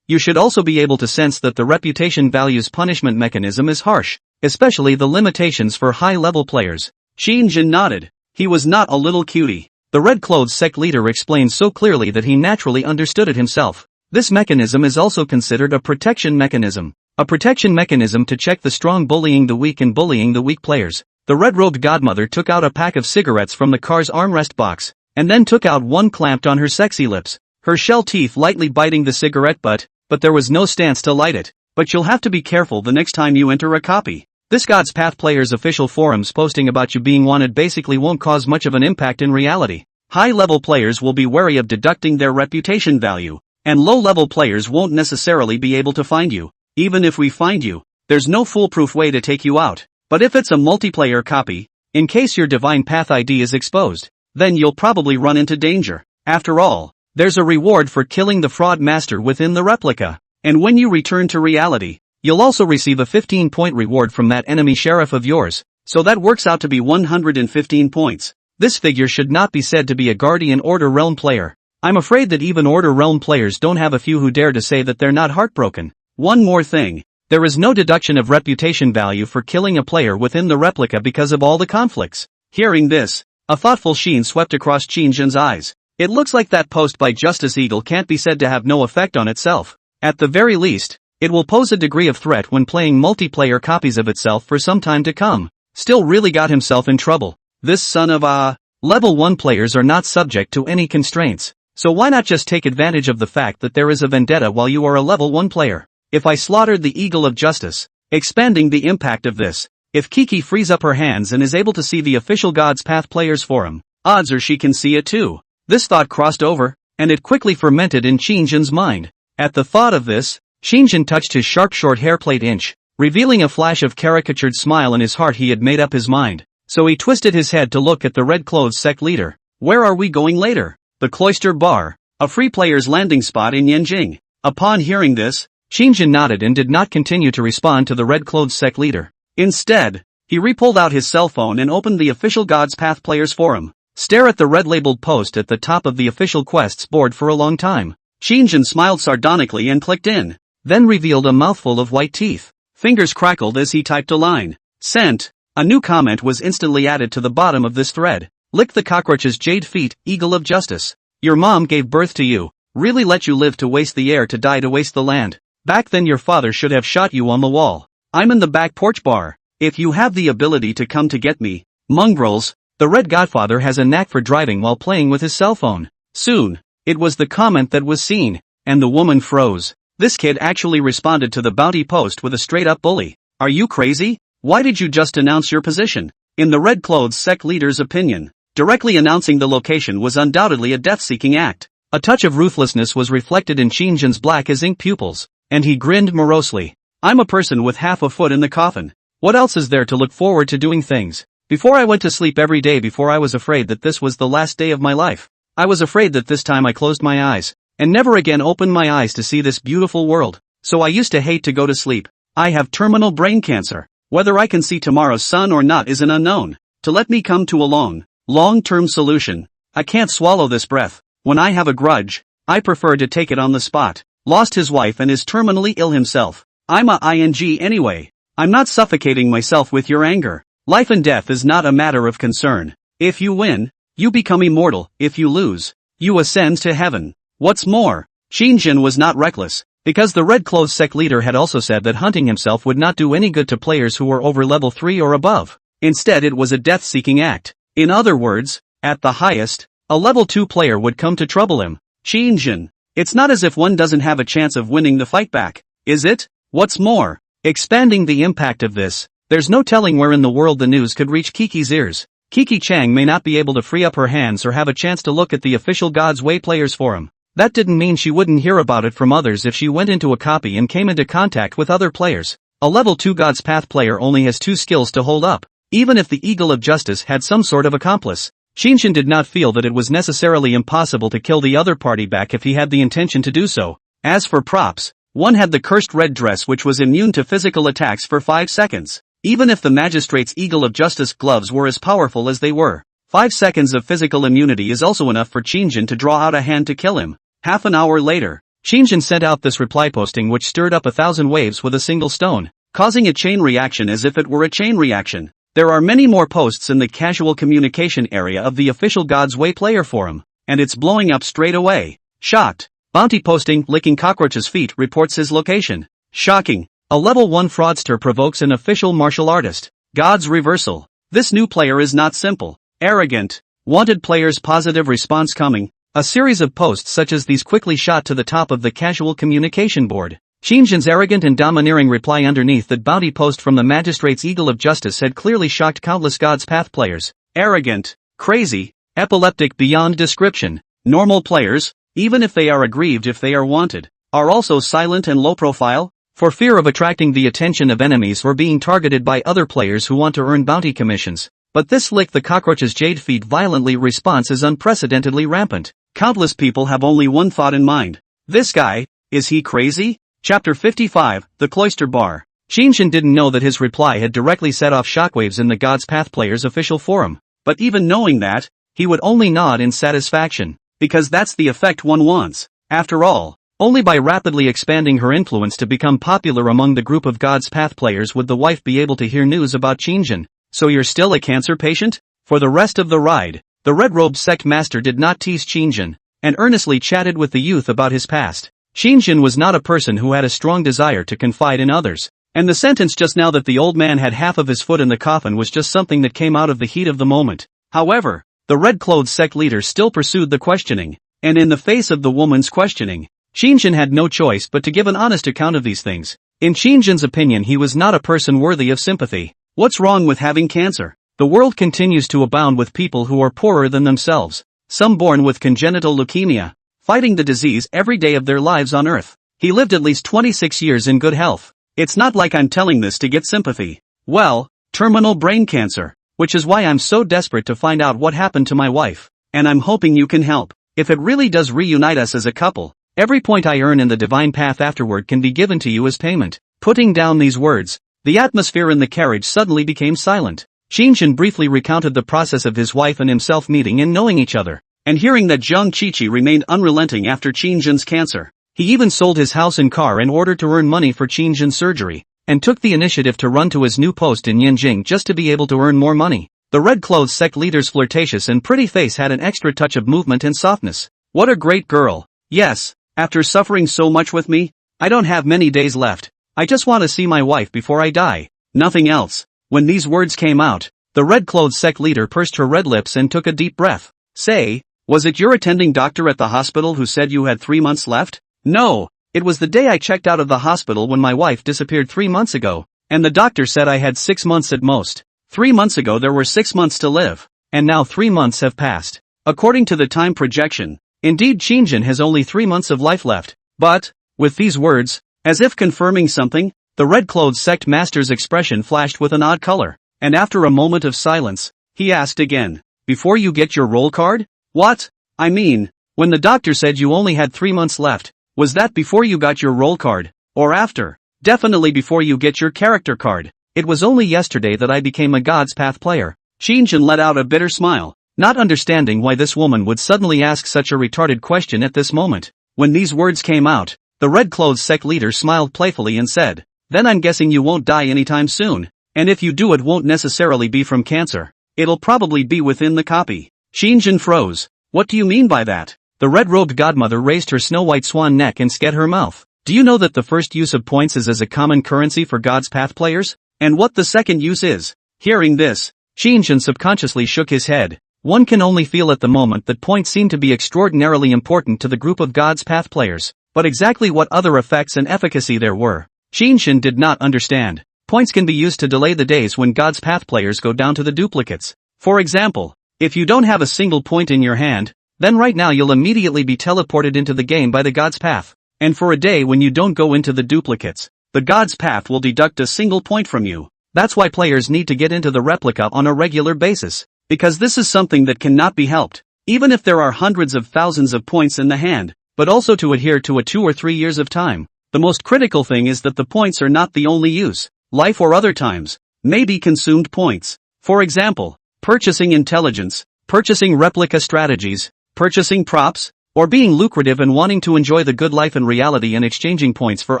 [SPEAKER 1] You should also be able to sense that the reputation value's punishment mechanism is harsh, especially the limitations for high-level players. Qin nodded. He was not a little cutie. The red-clothed sect leader explained so clearly that he naturally understood it himself. This mechanism is also considered a protection mechanism. A protection mechanism to check the strong bullying the weak and bullying the weak players. The red-robed godmother took out a pack of cigarettes from the car's armrest box, and then took out one clamped on her sexy lips, her shell teeth lightly biting the cigarette butt, but there was no stance to light it. But you'll have to be careful the next time you enter a copy. This God's Path player's official forums posting about you being wanted basically won't cause much of an impact in reality. High-level players will be wary of deducting their reputation value, and low-level players won't necessarily be able to find you. Even if we find you, there's no foolproof way to take you out. But if it's a multiplayer copy, in case your Divine Path ID is exposed, then you'll probably run into danger. After all, there's a reward for killing the fraud master within the replica, and when you return to reality, you'll also receive a 15-point reward from that enemy sheriff of yours, so that works out to be 115 points. This figure should not be said to be a Guardian Order Realm player. I'm afraid that even Order Realm players don't have a few who dare to say that they're not heartbroken. One more thing. There is no deduction of reputation value for killing a player within the replica because of all the conflicts. Hearing this, a thoughtful sheen swept across Qin's eyes. It looks like that post by Justice Eagle can't be said to have no effect on itself. At the very least, it will pose a degree of threat when playing multiplayer copies of itself for some time to come. Still really got himself in trouble. This son of a... Level 1 players are not subject to any constraints, so why not just take advantage of the fact that there is a vendetta while you are a level 1 player? If I slaughtered the Eagle of Justice, expanding the impact of this, if Kiki frees up her hands and is able to see the official God's Path players forum, odds are she can see it too. This thought crossed over, and it quickly fermented in Qin's mind. At the thought of this, Qin touched his sharp short hairplate inch, revealing a flash of caricatured smile in his heart. He had made up his mind. So he twisted his head to look at the red-clothed sect leader. Where are we going later? The Cloister Bar, a free player's landing spot in Yanjing. Upon hearing this, Qin nodded and did not continue to respond to the red-clothed sect leader. Instead, he re-pulled out his cell phone and opened the official God's Path players forum. Stare at the red-labeled post at the top of the official quests board for a long time. Qin smiled sardonically and clicked in, then revealed a mouthful of white teeth. Fingers crackled as he typed a line. Sent. A new comment was instantly added to the bottom of this thread. Lick the cockroach's jade feet, Eagle of Justice. Your mom gave birth to you. Really let you live to waste the air to die to waste the land. Back then your father should have shot you on the wall. I'm in the back porch bar. If you have the ability to come to get me. Mongrels. The Red Godfather has a knack for driving while playing with his cell phone. Soon. It was the comment that was seen, and the woman froze. This kid actually responded to the bounty post with a straight-up bully. Are you crazy? Why did you just announce your position? In the red-clothed sect leader's opinion, directly announcing the location was undoubtedly a death-seeking act. A touch of ruthlessness was reflected in Qin's black as ink pupils, and he grinned morosely. I'm a person with half a foot in the coffin. What else is there to look forward to doing things? Before I went to sleep every day before I was afraid that this was the last day of my life. I was afraid that this time I closed my eyes, and never again opened my eyes to see this beautiful world. So I used to hate to go to sleep. I have terminal brain cancer. Whether I can see tomorrow's sun or not is an unknown. To let me come to a long-term solution. I can't swallow this breath. When I have a grudge, I prefer to take it on the spot. Lost his wife and is terminally ill himself. I'm a ing anyway. I'm not suffocating myself with your anger. Life and death is not a matter of concern. If you win, you become immortal. If you lose, you ascend to heaven. What's more, Qin was not reckless, because the Red Clothes sect leader had also said that hunting himself would not do any good to players who were over level 3 or above. Instead, it was a death-seeking act. In other words, at the highest, a level 2 player would come to trouble him. Qin. It's not as if one doesn't have a chance of winning the fight back, is it? What's more, expanding the impact of this, there's no telling where in the world the news could reach Kiki's ears. Qin Shang may not be able to free up her hands or have a chance to look at the official God's Way players forum. That didn't mean she wouldn't hear about it from others if she went into a copy and came into contact with other players. A level 2 God's Path player only has 2 skills to hold up. Even if the Eagle of Justice had some sort of accomplice, Qin did not feel that it was necessarily impossible to kill the other party back if he had the intention to do so. As for props, one had the cursed red dress which was immune to physical attacks for 5 seconds. Even if the magistrate's Eagle of Justice gloves were as powerful as they were, 5 seconds of physical immunity is also enough for Qin to draw out a hand to kill him. Half an hour later, Qin sent out this reply posting which stirred up 1,000 waves with a single stone, causing a chain reaction as if it were a chain reaction. There are many more posts in the casual communication area of the official God's Way player forum, and it's blowing up straight away. Shocked. Bounty posting licking cockroach's feet reports his location. Shocking. A level 1 fraudster provokes an official martial artist. God's reversal. This new player is not simple. Arrogant. Wanted players positive response coming. A series of posts such as these quickly shot to the top of the casual communication board. Qin's arrogant and domineering reply underneath that bounty post from the magistrate's Eagle of Justice had clearly shocked countless God's Path players. Arrogant. Crazy. Epileptic beyond description. Normal players, even if they are aggrieved if they are wanted, are also silent and low profile, for fear of attracting the attention of enemies or being targeted by other players who want to earn bounty commissions. But this lick the cockroach's jade feet violently response is unprecedentedly rampant. Countless people have only one thought in mind. This guy, is he crazy? Chapter 55, The Cloister Bar. Qin didn't know that his reply had directly set off shockwaves in the God's Path players' official forum. But even knowing that, he would only nod in satisfaction, because that's the effect one wants. After all, only by rapidly expanding her influence to become popular among the group of God's Path players would the wife be able to hear news about Qin. So you're still a cancer patient? For the rest of the ride, the red-robed sect master did not tease Qin, and earnestly chatted with the youth about his past. Qin was not a person who had a strong desire to confide in others, and the sentence just now that the old man had half of his foot in the coffin was just something that came out of the heat of the moment. However, the red-clothed sect leader still pursued the questioning, and in the face of the woman's questioning, Qin had no choice but to give an honest account of these things. In Qin's opinion, he was not a person worthy of sympathy. What's wrong with having cancer? The world continues to abound with people who are poorer than themselves, some born with congenital leukemia, fighting the disease every day of their lives on Earth. He lived at least 26 years in good health. It's not like I'm telling this to get sympathy. Well, terminal brain cancer, which is why I'm so desperate to find out what happened to my wife, and I'm hoping you can help. If it really does reunite us as a couple, every point I earn in the divine path afterward can be given to you as payment. Putting down these words, the atmosphere in the carriage suddenly became silent. Qin briefly recounted the process of his wife and himself meeting and knowing each other, and hearing that Zhang Qiqi remained unrelenting after Qin's cancer. He even sold his house and car in order to earn money for Qin's surgery, and took the initiative to run to his new post in Yanjing just to be able to earn more money. The red-clothed sect leader's flirtatious and pretty face had an extra touch of movement and softness. What a great girl. Yes, after suffering so much with me, I don't have many days left. I just want to see my wife before I die. Nothing else. When these words came out, the red-clothed sect leader pursed her red lips and took a deep breath. Say, was it your attending doctor at the hospital who said you had 3 months left? No, it was the day I checked out of the hospital when my wife disappeared 3 months ago, and the doctor said I had 6 months at most. 3 months ago there were 6 months to live, and now 3 months have passed. According to the time projection, indeed Qin has only 3 months of life left. But, with these words, as if confirming something, the red-clothed sect master's expression flashed with an odd color, and after a moment of silence, he asked again, before you get your roll card? What? I mean, when the doctor said you only had 3 months left, was that before you got your roll card, or after? Definitely before you get your character card. It was only yesterday that I became a God's Path player. Qin let out a bitter smile, not understanding why this woman would suddenly ask such a retarded question at this moment. When these words came out, the red-clothes sect leader smiled playfully and said, "Then I'm guessing you won't die anytime soon. And if you do, it won't necessarily be from cancer. It'll probably be within the copy." Qin froze. "What do you mean by that?" The red-robed godmother raised her snow-white swan neck and scat her mouth. "Do you know that the first use of points is as a common currency for God's Path players? And what the second use is?" Hearing this, Qin subconsciously shook his head. One can only feel at the moment that points seem to be extraordinarily important to the group of God's Path players, but exactly what other effects and efficacy there were, Qin did not understand. Points can be used to delay the days when God's Path players go down to the duplicates. For example, if you don't have a single point in your hand, then right now you'll immediately be teleported into the game by the God's Path. And for a day when you don't go into the duplicates, the God's Path will deduct a single point from you. That's why players need to get into the replica on a regular basis, because this is something that cannot be helped, even if there are hundreds of thousands of points in the hand, but also to adhere to a 2 or 3 years of time. The most critical thing is that the points are not the only use. Life or other times may be consumed points. For example, purchasing intelligence, purchasing replica strategies, purchasing props, or being lucrative and wanting to enjoy the good life in reality and exchanging points for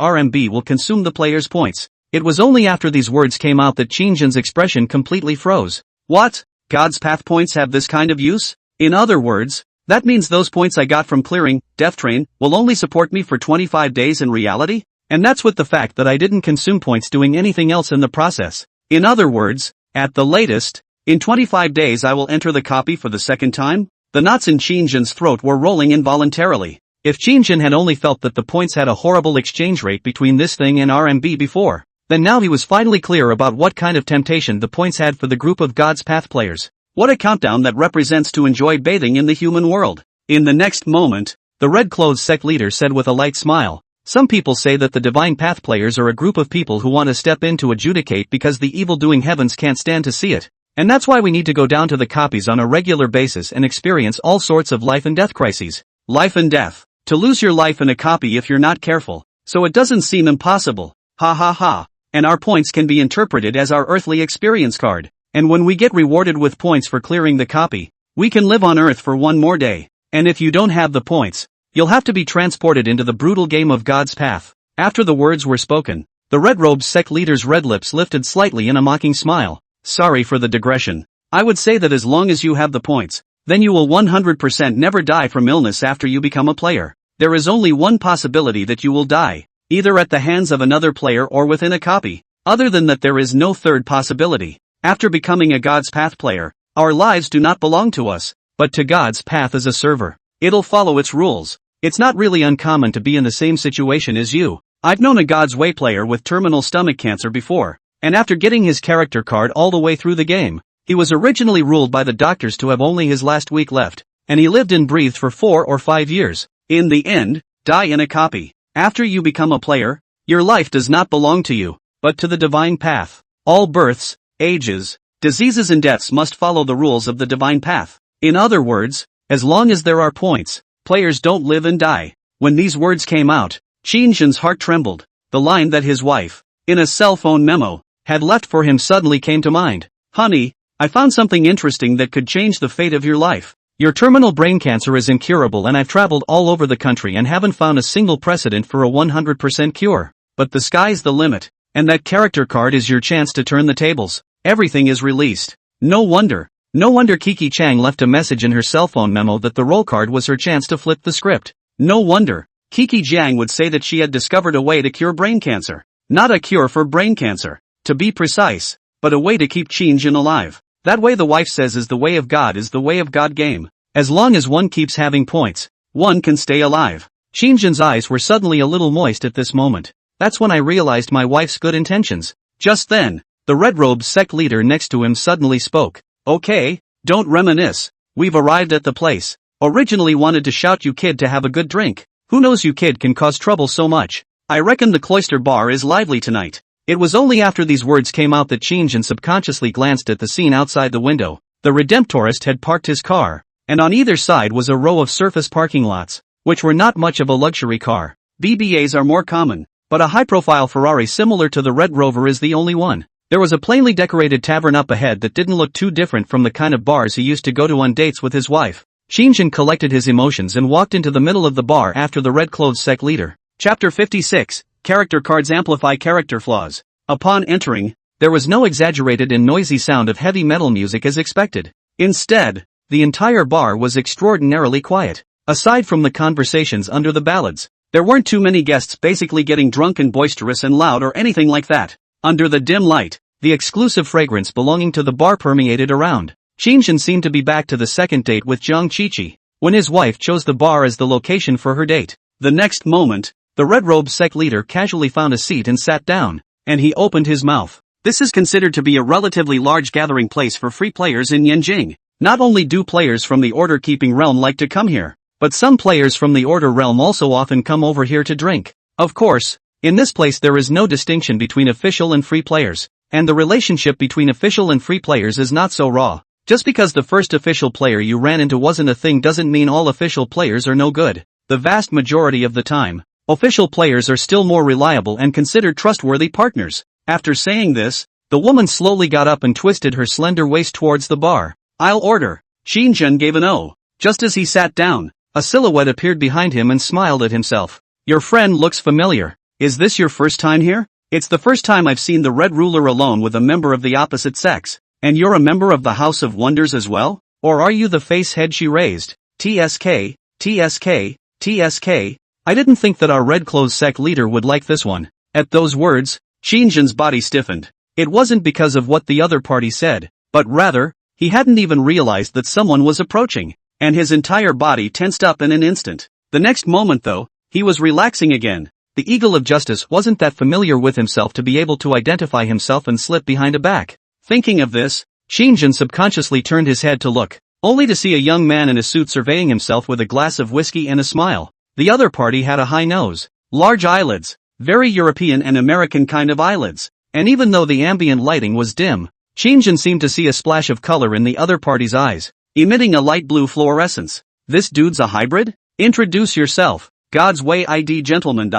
[SPEAKER 1] RMB will consume the player's points. It was only after these words came out that Qin's expression completely froze. What? God's Path points have this kind of use? In other words, that means those points I got from clearing Death Train will only support me for 25 days in reality? And that's with the fact that I didn't consume points doing anything else in the process. In other words, at the latest, in 25 days I will enter the copy for the second time? The knots in Qin's throat were rolling involuntarily. If Qin had only felt that the points had a horrible exchange rate between this thing and RMB before, then now he was finally clear about what kind of temptation the points had for the group of God's Path players. What a countdown that represents to enjoy bathing in the human world. In the next moment, the red-clothes sect leader said with a light smile, "Some people say that the Divine Path players are a group of people who want to step in to adjudicate because the evil-doing heavens can't stand to see it. And that's why we need to go down to the copies on a regular basis and experience all sorts of life and death crises. Life and death. To lose your life in a copy if you're not careful. So it doesn't seem impossible. Ha ha ha. And our points can be interpreted as our earthly experience card. And when we get rewarded with points for clearing the copy, we can live on Earth for one more day. And if you don't have the points, you'll have to be transported into the brutal game of God's Path." After the words were spoken, the red-robed sect leader's red lips lifted slightly in a mocking smile. "Sorry for the digression. I would say that as long as you have the points, then you will 100% never die from illness after you become a player. There is only one possibility that you will die, either at the hands of another player or within a copy. Other than that, there is no third possibility. After becoming a God's Path player, our lives do not belong to us, but to God's Path as a server. It'll follow its rules. It's not really uncommon to be in the same situation as you. I've known a God's Way player with terminal stomach cancer before, and after getting his character card all the way through the game, he was originally ruled by the doctors to have only his last week left, and he lived and breathed for 4 or 5 years. In the end, die in a copy. After you become a player, your life does not belong to you, but to the Divine Path. All births, ages, diseases and deaths must follow the rules of the Divine Path. In other words, as long as there are points, players don't live and die." When these words came out, Qin's heart trembled. The line that his wife, in a cell phone memo, had left for him suddenly came to mind. "Honey, I found something interesting that could change the fate of your life. Your terminal brain cancer is incurable and I've traveled all over the country and haven't found a single precedent for a 100% cure. But the sky's the limit, and that character card is your chance to turn the tables. Everything is released." No wonder Qin Shang left a message in her cell phone memo that the roll card was her chance to flip the script. No wonder Qin Shang would say that she had discovered a way to cure brain cancer. Not a cure for brain cancer, to be precise, but a way to keep Qin alive. That way the wife says is the way of God game. As long as one keeps having points, one can stay alive. Qin's eyes were suddenly a little moist at this moment. That's when I realized my wife's good intentions. Just then, the red-robed sect leader next to him suddenly spoke. "Okay, don't reminisce. We've arrived at the place. Originally wanted to shout you kid to have a good drink. Who knows you kid can cause trouble so much. I reckon the cloister bar is lively tonight." It was only after these words came out that Qin subconsciously glanced at the scene outside the window. The Redemptorist had parked his car, and on either side was a row of surface parking lots, which were not much of a luxury car. BBAs are more common, but a high-profile Ferrari similar to the Red Rover is the only one. There was a plainly decorated tavern up ahead that didn't look too different from the kind of bars he used to go to on dates with his wife. Qin collected his emotions and walked into the middle of the bar after the red-clothed sect leader. Chapter 56, Character Cards Amplify Character Flaws. Upon entering, there was no exaggerated and noisy sound of heavy metal music as expected. Instead, the entire bar was extraordinarily quiet. Aside from the conversations under the ballads, there weren't too many guests basically getting drunk and boisterous and loud or anything like that. Under the dim light, the exclusive fragrance belonging to the bar permeated around. Qin seemed to be back to the second date with Zhang Qiqi, when his wife chose the bar as the location for her date. The next moment, the red-robed sect leader casually found a seat and sat down, and he opened his mouth. This is considered to be a relatively large gathering place for free players in Yanjing. Not only do players from the order-keeping realm like to come here, but some players from the order realm also often come over here to drink. Of course, in this place there is no distinction between official and free players, and the relationship between official and free players is not so raw. Just because the first official player you ran into wasn't a thing doesn't mean all official players are no good. The vast majority of the time, official players are still more reliable and considered trustworthy partners. After saying this, the woman slowly got up and twisted her slender waist towards the bar. "I'll order." Qin gave an "oh." Just as he sat down, a silhouette appeared behind him and smiled at himself. "Your friend looks familiar. Is this your first time here?" "It's the first time I've seen the Red Ruler alone with a member of the opposite sex. And you're a member of the House of Wonders as well? Or are you the face head she raised?" TSK, TSK, TSK. I didn't think that our red-clothes sect leader would like this one. At those words, Qin's body stiffened. It wasn't because of what the other party said, but rather, he hadn't even realized that someone was approaching, and his entire body tensed up in an instant. The next moment though, he was relaxing again. The Eagle of Justice wasn't that familiar with himself to be able to identify himself and slip behind a back. Thinking of this, Qin subconsciously turned his head to look, only to see a young man in a suit surveying himself with a glass of whiskey and a smile. The other party had a high nose, large eyelids, very European and American kind of eyelids, and even though the ambient lighting was dim, Qin seemed to see a splash of color in the other party's eyes, emitting a light blue fluorescence. "This dude's a hybrid? Introduce yourself. God's way ID gentleman.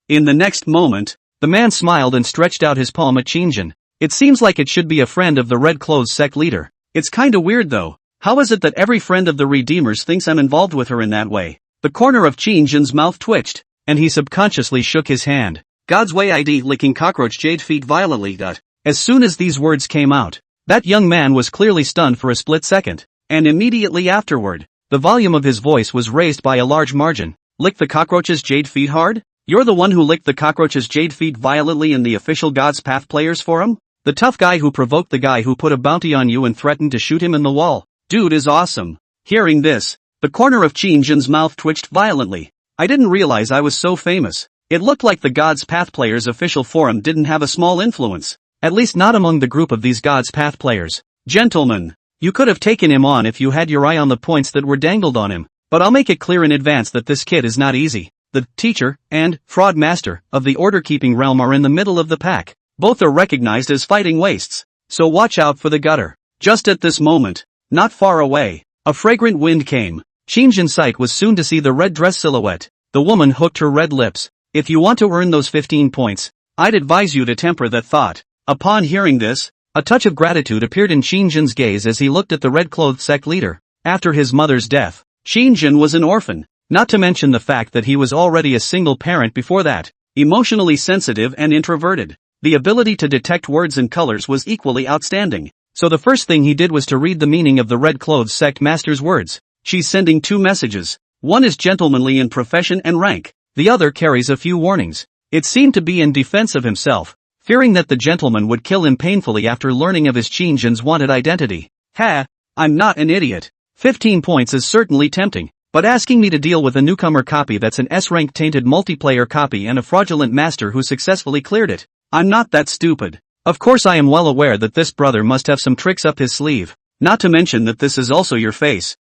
[SPEAKER 1] In the next moment, the man smiled and stretched out his palm at Qin. "It seems like it should be a friend of the red-clothes sect leader. It's kinda weird though. How is it that every friend of the Redeemers thinks I'm involved with her in that way?" The corner of Qin's mouth twitched, and he subconsciously shook his hand. "God's way ID licking cockroach jade feet violently. As soon as these words came out, that young man was clearly stunned for a split second, and immediately afterward, the volume of his voice was raised by a large margin. "Lick the cockroach's jade feet hard? You're the one who licked the cockroach's jade feet violently in the official God's Path Players Forum? The tough guy who provoked the guy who put a bounty on you and threatened to shoot him in the wall. Dude is awesome." Hearing this, the corner of Qin's mouth twitched violently. "I didn't realize I was so famous." It looked like the God's Path Players official forum didn't have a small influence. At least not among the group of these God's Path players. "Gentlemen, you could have taken him on if you had your eye on the points that were dangled on him, but I'll make it clear in advance that this kid is not easy. The teacher and fraud master of the order-keeping realm are in the middle of the pack. Both are recognized as fighting wastes, so watch out for the gutter." Just at this moment, not far away, a fragrant wind came. Qin's sight was soon to see the red dress silhouette. The woman hooked her red lips. "If you want to earn those 15 points, I'd advise you to temper that thought." Upon hearing this, a touch of gratitude appeared in Qin's gaze as he looked at the red-clothed sect leader. After his mother's death, Qin was an orphan, not to mention the fact that he was already a single parent before that. Emotionally sensitive and introverted, the ability to detect words and colors was equally outstanding. So the first thing he did was to read the meaning of the red-clothed sect master's words. "She's sending 2 messages. One is gentlemanly in profession and rank. The other carries a few warnings." It seemed to be in defense of himself, fearing that the gentleman would kill him painfully after learning of his Qin's wanted identity. "Ha, I'm not an idiot. 15 points is certainly tempting, but asking me to deal with a newcomer copy that's an S-rank tainted multiplayer copy and a fraudulent master who successfully cleared it, I'm not that stupid. Of course I am well aware that this brother must have some tricks up his sleeve, not to mention that this is also your face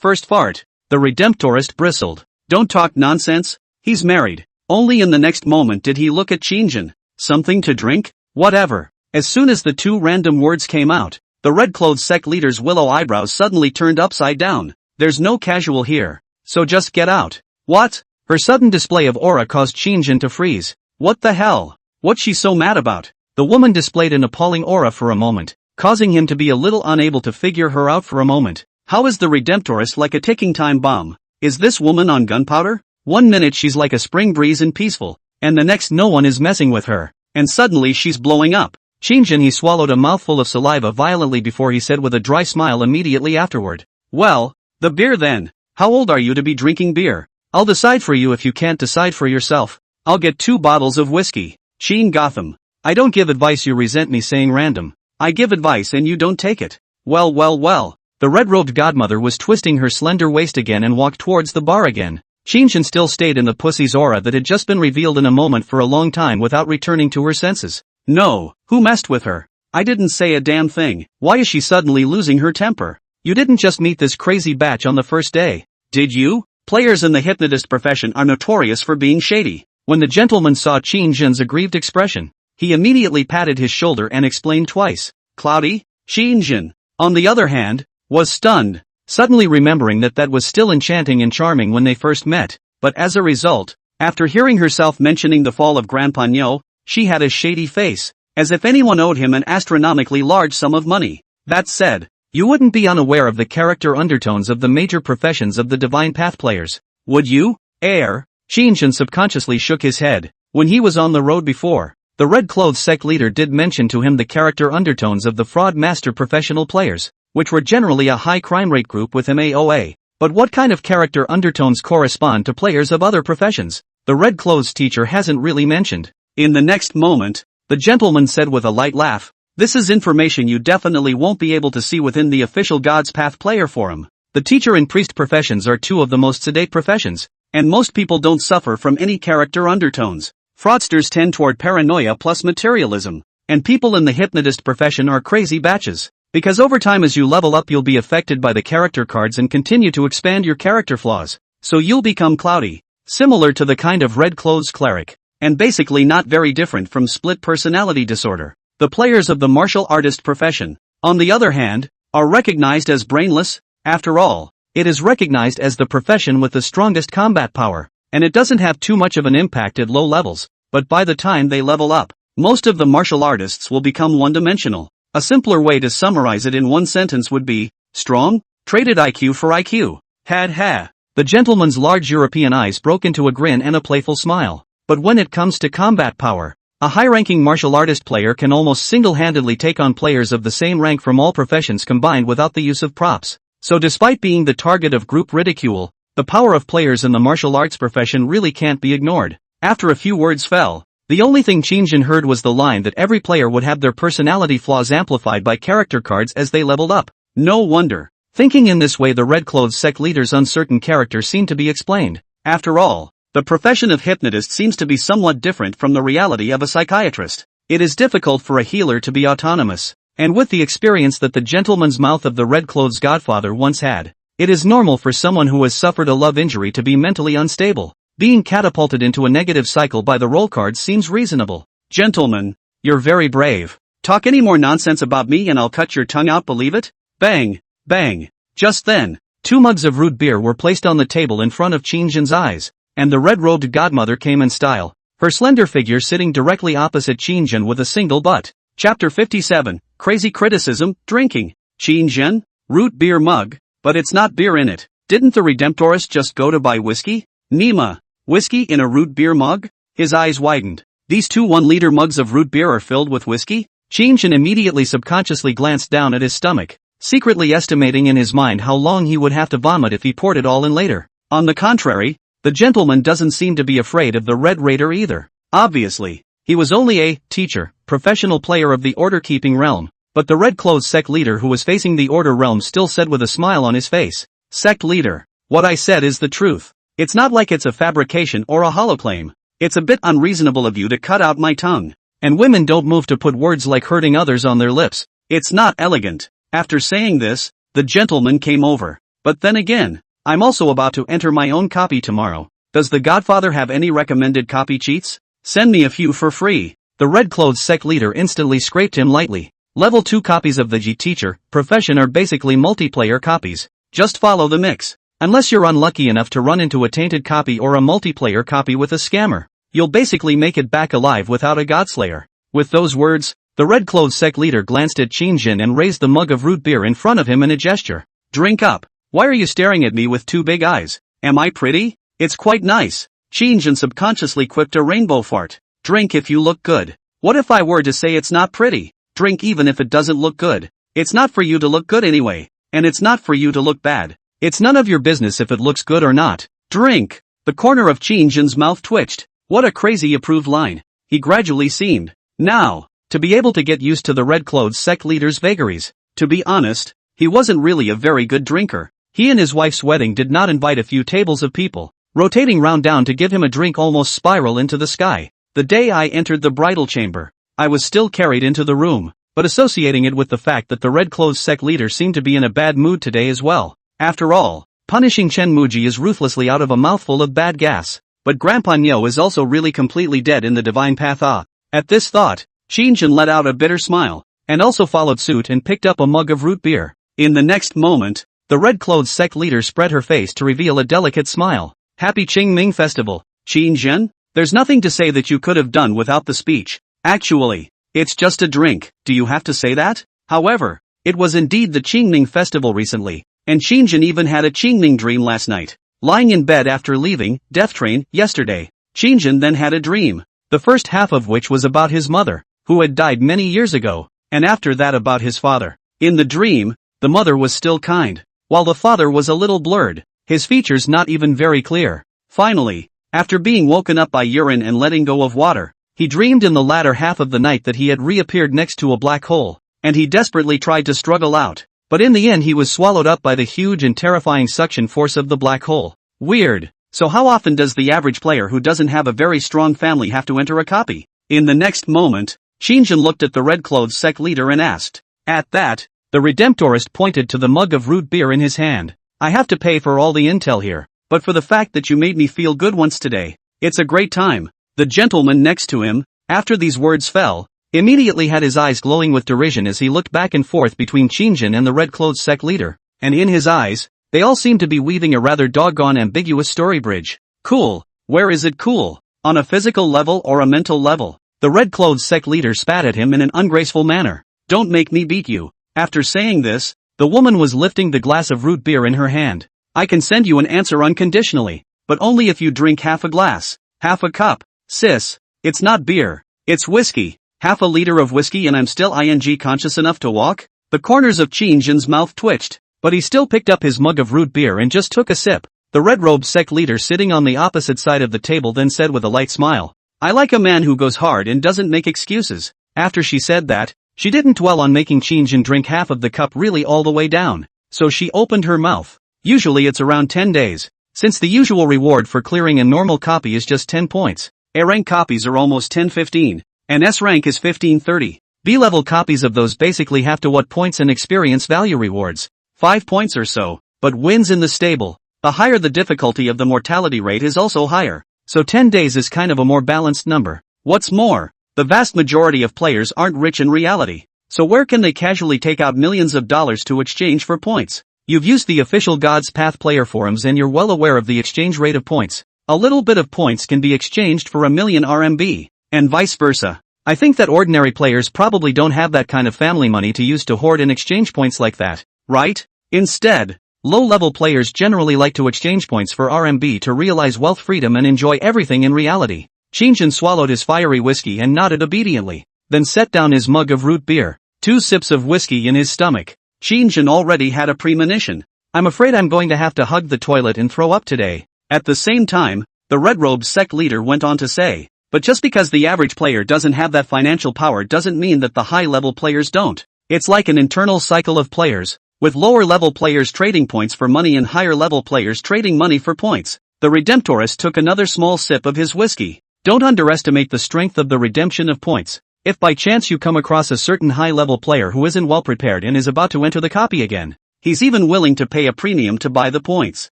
[SPEAKER 1] first fart." The Redemptorist bristled. "Don't talk nonsense, he's married." Only in the next moment did he look at Qin. "Something to drink? Whatever." As soon as the 2 random words came out, the red-clothed sect leader's willow eyebrows suddenly turned upside down. "There's no casual here, so just get out." "What?" Her sudden display of aura caused Qin to freeze. What the hell? What's she so mad about? The woman displayed an appalling aura for a moment, causing him to be a little unable to figure her out for a moment. How is the Redemptorist like a ticking time bomb? Is this woman on gunpowder? 1 minute she's like a spring breeze and peaceful, and the next no one is messing with her, and suddenly she's blowing up. Qin he swallowed a mouthful of saliva violently before he said with a dry smile immediately afterward. Well, the beer then. How old are you to be drinking beer? I'll decide for you if you can't decide for yourself. I'll get 2 bottles of whiskey. Qin Gotham. I don't give advice you resent me saying random. I give advice and you don't take it. Well. The red-robed godmother was twisting her slender waist again and walked towards the bar again. Qin still stayed in the pussy's aura that had just been revealed in a moment for a long time without returning to her senses. No, who messed with her? I didn't say a damn thing. Why is she suddenly losing her temper? You didn't just meet this crazy batch on the first day, did you? Players in the hypnotist profession are notorious for being shady. When the gentleman saw Qin's aggrieved expression, he immediately patted his shoulder and explained twice. Cloudy? Qin, on the other hand, was stunned, suddenly remembering that was still enchanting and charming when they first met, but as a result, after hearing herself mentioning the fall of Grand Pagno, she had a shady face, as if anyone owed him an astronomically large sum of money. That said, you wouldn't be unaware of the character undertones of the major professions of the Divine Path players, would you? Qin subconsciously shook his head. When he was on the road before, the red-clothed sect leader did mention to him the character undertones of the fraud master professional players, which were generally a high crime rate group with MAOA. But what kind of character undertones correspond to players of other professions? The red-clothes teacher hasn't really mentioned. In the next moment, the gentleman said with a light laugh, this is information you definitely won't be able to see within the official God's Path player forum. The teacher and priest professions are 2 of the most sedate professions, and most people don't suffer from any character undertones. Fraudsters tend toward paranoia plus materialism, and people in the hypnotist profession are crazy batches. Because over time as you level up you'll be affected by the character cards and continue to expand your character flaws, so you'll become cloudy, similar to the kind of red-clothes cleric, and basically not very different from split personality disorder. The players of the martial artist profession, on the other hand, are recognized as brainless. After all, it is recognized as the profession with the strongest combat power, and it doesn't have too much of an impact at low levels, but by the time they level up, most of the martial artists will become one-dimensional. A simpler way to summarize it in one sentence would be, strong, traded IQ for IQ. Ha. The gentleman's large European eyes broke into a grin and a playful smile. But when it comes to combat power, a high-ranking martial artist player can almost single-handedly take on players of the same rank from all professions combined without the use of props. So despite being the target of group ridicule, the power of players in the martial arts profession really can't be ignored. After a few words fell, the only thing Qin heard was the line that every player would have their personality flaws amplified by character cards as they leveled up. No wonder. Thinking in this way the red-clothes sect leader's uncertain character seemed to be explained. After all, the profession of hypnotist seems to be somewhat different from the reality of a psychiatrist. It is difficult for a healer to be autonomous, and with the experience that the gentleman's mouth of the red-clothes godfather once had, it is normal for someone who has suffered a love injury to be mentally unstable. Being catapulted into a negative cycle by the roll cards seems reasonable. Gentlemen, you're very brave. Talk any more nonsense about me and I'll cut your tongue out, believe it? Bang, bang. Just then, 2 mugs of root beer were placed on the table in front of Qin's eyes, and the red-robed godmother came in style, her slender figure sitting directly opposite Qin with a single butt. Chapter 57, Crazy Criticism, Drinking. Qin, root beer mug, but it's not beer in it. Didn't the Redemptorist just go to buy whiskey? Nima, whiskey in a root beer mug? His eyes widened. These 2 1-liter mugs of root beer are filled with whiskey? Qin immediately subconsciously glanced down at his stomach, secretly estimating in his mind how long he would have to vomit if he poured it all in later. On the contrary, the gentleman doesn't seem to be afraid of the Red Raider either. Obviously, he was only a teacher, professional player of the order-keeping realm, but the red-clothes sect leader who was facing the order realm still said with a smile on his face, "Sect leader, what I said is the truth. It's not like it's a fabrication or a holoclaim. It's a bit unreasonable of you to cut out my tongue. And women don't move to put words like hurting others on their lips. It's not elegant." After saying this, the gentleman came over. But then again, I'm also about to enter my own copy tomorrow. Does the Godfather have any recommended copy cheats? Send me a few for free. The red-clothes sect leader instantly scraped him lightly. Level 2 copies of the G-Teacher profession are basically multiplayer copies. Just follow the mix. Unless you're unlucky enough to run into a tainted copy or a multiplayer copy with a scammer. you'll basically make it back alive without a godslayer. With those words, the red-clothed sect leader glanced at Qin Shang and raised the mug of root beer in front of him in a gesture. Drink up. Why are you staring at me with two big eyes? Am I pretty? It's quite nice. Qin Shang subconsciously quipped a rainbow fart. Drink if you look good. What if I were to say it's not pretty? Drink even if it doesn't look good. It's not for you to look good anyway. And it's not for you to look bad. It's none of your business if it looks good or not. Drink. The corner of Qin Shang's mouth twitched. What a crazy approved line. He gradually seemed, now, to be able to get used to the red-clothed sect leader's vagaries. To be honest, he wasn't really a very good drinker. He and his wife's wedding did not invite a few tables of people, rotating round down to give him a drink almost spiral into the sky. The day I entered the bridal chamber, I was still carried into the room, but associating it with the fact that the red-clothed sect leader seemed to be in a bad mood today as well. After all, punishing Chen Muji is ruthlessly out of a mouthful of bad gas, but Grandpa Nyo is also really completely dead in the divine path. At this thought, Qin Shang let out a bitter smile, and also followed suit and picked up a mug of root beer. In the next moment, the red-clothed sect leader spread her face to reveal a delicate smile. Happy Qingming Festival, Qin Shang? There's nothing to say that you could have done without the speech. Actually, it's just a drink. Do you have to say that? However, it was indeed the Qingming Festival recently, and Qin Shang even had a Qingming dream last night. Lying in bed after leaving Death Train yesterday, Qin Shang then had a dream, the first half of which was about his mother, who had died many years ago, and after that about his father. In the dream, the mother was still kind, while the father was a little blurred, his features not even very clear. Finally, after being woken up by urine and letting go of water, he dreamed in the latter half of the night that he had reappeared next to a black hole, and he desperately tried to struggle out, but in the end he was swallowed up by the huge and terrifying suction force of the black hole. Weird. So how often does the average player who doesn't have a very strong family have to enter a copy? In the next moment, Qin Shang looked at the red-clothed sect leader and asked. At that, the Redemptorist pointed to the mug of root beer in his hand. I have to pay for all the intel here, but for the fact that you made me feel good once today, it's a great time. The gentleman next to him, after these words fell, immediately had his eyes glowing with derision as he looked back and forth between Qin Shang and the red-clothed sect leader, and in his eyes, they all seemed to be weaving a rather doggone ambiguous story bridge. Cool. Where is it cool? On a physical level or a mental level? The red-clothed sect leader spat at him in an ungraceful manner. Don't make me beat you. After saying this, the woman was lifting the glass of root beer in her hand. I can send you an answer unconditionally, but only if you drink half a glass, half a cup. Sis, it's not beer, it's whiskey. Half a liter of whiskey and I'm still conscious enough to walk? The corners of Qin Shang's mouth twitched, but he still picked up his mug of root beer and just took a sip. The red-robed sect leader sitting on the opposite side of the table then said with a light smile, I like a man who goes hard and doesn't make excuses. After she said that, she didn't dwell on making Qin Shang drink half of the cup really all the way down, so she opened her mouth. Usually it's around 10 days, since the usual reward for clearing a normal copy is just 10 points. A-rank copies are almost 10-15, and S-rank is 15-30. B-level copies of those basically have to what points and experience value rewards. 5 points or so, but wins in the stable. The higher the difficulty of the mortality rate is also higher, so 10 days is kind of a more balanced number. What's more, the vast majority of players aren't rich in reality, so where can they casually take out millions of dollars to exchange for points? You've used the official God's Path player forums and you're well aware of the exchange rate of points. A little bit of points can be exchanged for 1,000,000 RMB, and vice versa. I think that ordinary players probably don't have that kind of family money to use to hoard and exchange points like that, right? Instead, low-level players generally like to exchange points for RMB to realize wealth freedom and enjoy everything in reality. Qin Shang swallowed his fiery whiskey and nodded obediently, then set down his mug of root beer. 2 sips of whiskey in his stomach. Qin Shang already had a premonition. I'm afraid I'm going to have to hug the toilet and throw up today. At the same time, the red-robed sect leader went on to say, but just because the average player doesn't have that financial power doesn't mean that the high-level players don't. It's like an internal cycle of players, with lower-level players trading points for money and higher-level players trading money for points. The Redemptorist took another small sip of his whiskey. Don't underestimate the strength of the redemption of points. If by chance you come across a certain high-level player who isn't well prepared and is about to enter the copy again, he's even willing to pay a premium to buy the points.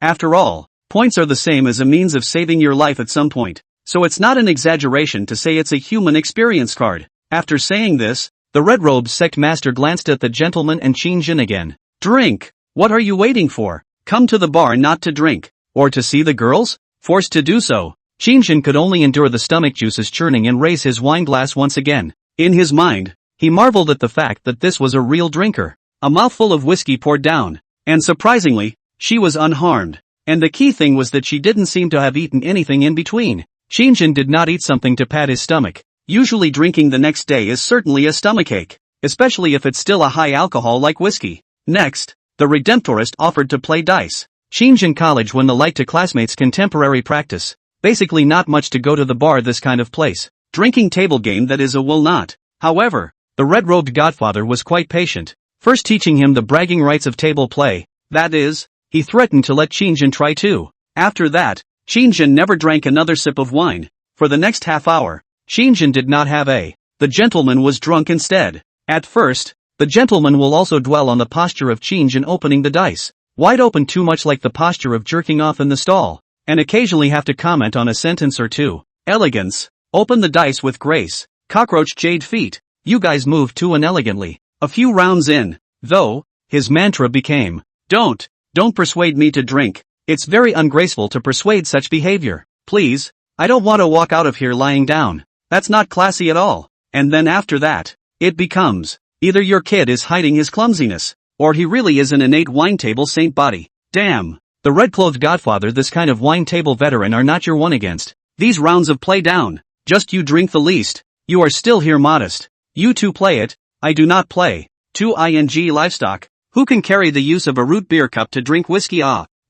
[SPEAKER 1] After all, points are the same as a means of saving your life at some point, so it's not an exaggeration to say it's a human experience card. After saying this, the red-robed sect master glanced at the gentleman and Qin Shang again. Drink! What are you waiting for? Come to the bar not to drink, or to see the girls? Forced to do so, Qin could only endure the stomach juices churning and raise his wine glass once again. In his mind, he marveled at the fact that this was a real drinker. A mouthful of whiskey poured down. And surprisingly, she was unharmed. And the key thing was that she didn't seem to have eaten anything in between. Qin did not eat something to pad his stomach. Usually drinking the next day is certainly a stomachache, especially if it's still a high alcohol like whiskey. Next, the Redemptorist offered to play dice. Qin college when the light to classmates contemporary practice. Basically not much to go to the bar this kind of place. Drinking table game that is a will not. However, the red-robed godfather was quite patient. First teaching him the bragging rights of table play. That is, he threatened to let Qin try too. After that, Qin never drank another sip of wine. For the next half hour, Qin did not have a. The gentleman was drunk instead. At first, the gentleman will also dwell on the posture of Qin opening the dice. Wide open too much like the posture of jerking off in the stall. And occasionally have to comment on a sentence or two. Elegance. Open the dice with grace. Cockroach jade feet. You guys move too inelegantly. A few rounds in, though, his mantra became, Don't persuade me to drink. It's very ungraceful to persuade such behavior. Please, I don't want to walk out of here lying down. That's not classy at all. And then after that, it becomes, either your kid is hiding his clumsiness, or he really is an innate wine table saint body. Damn. The red-clothed godfather, this kind of wine table veteran are not your one against. These rounds of play down. Just you drink the least. You are still here modest. You two play it. I do not play. 2ing livestock. Who can carry the use of a root beer cup to drink whiskey?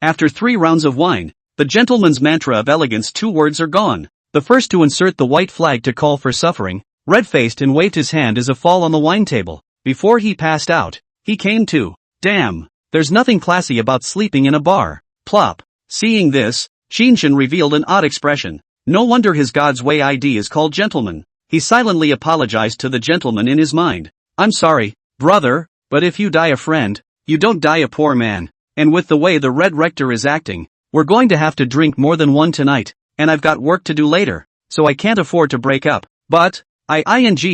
[SPEAKER 1] After 3 rounds of wine, the gentleman's mantra of elegance 2 words are gone. The first to insert the white flag to call for suffering, red-faced and waved his hand as a fall on the wine table. Before he passed out, he came to. Damn, there's nothing classy about sleeping in a bar. Plop. Seeing this, Qin revealed an odd expression. No wonder his God's way ID is called gentleman. He silently apologized to the gentleman in his mind. I'm sorry, brother, but if you die a friend, you don't die a poor man. And with the way the Red Rector is acting, we're going to have to drink more than one tonight, and I've got work to do later, so I can't afford to break up. But, I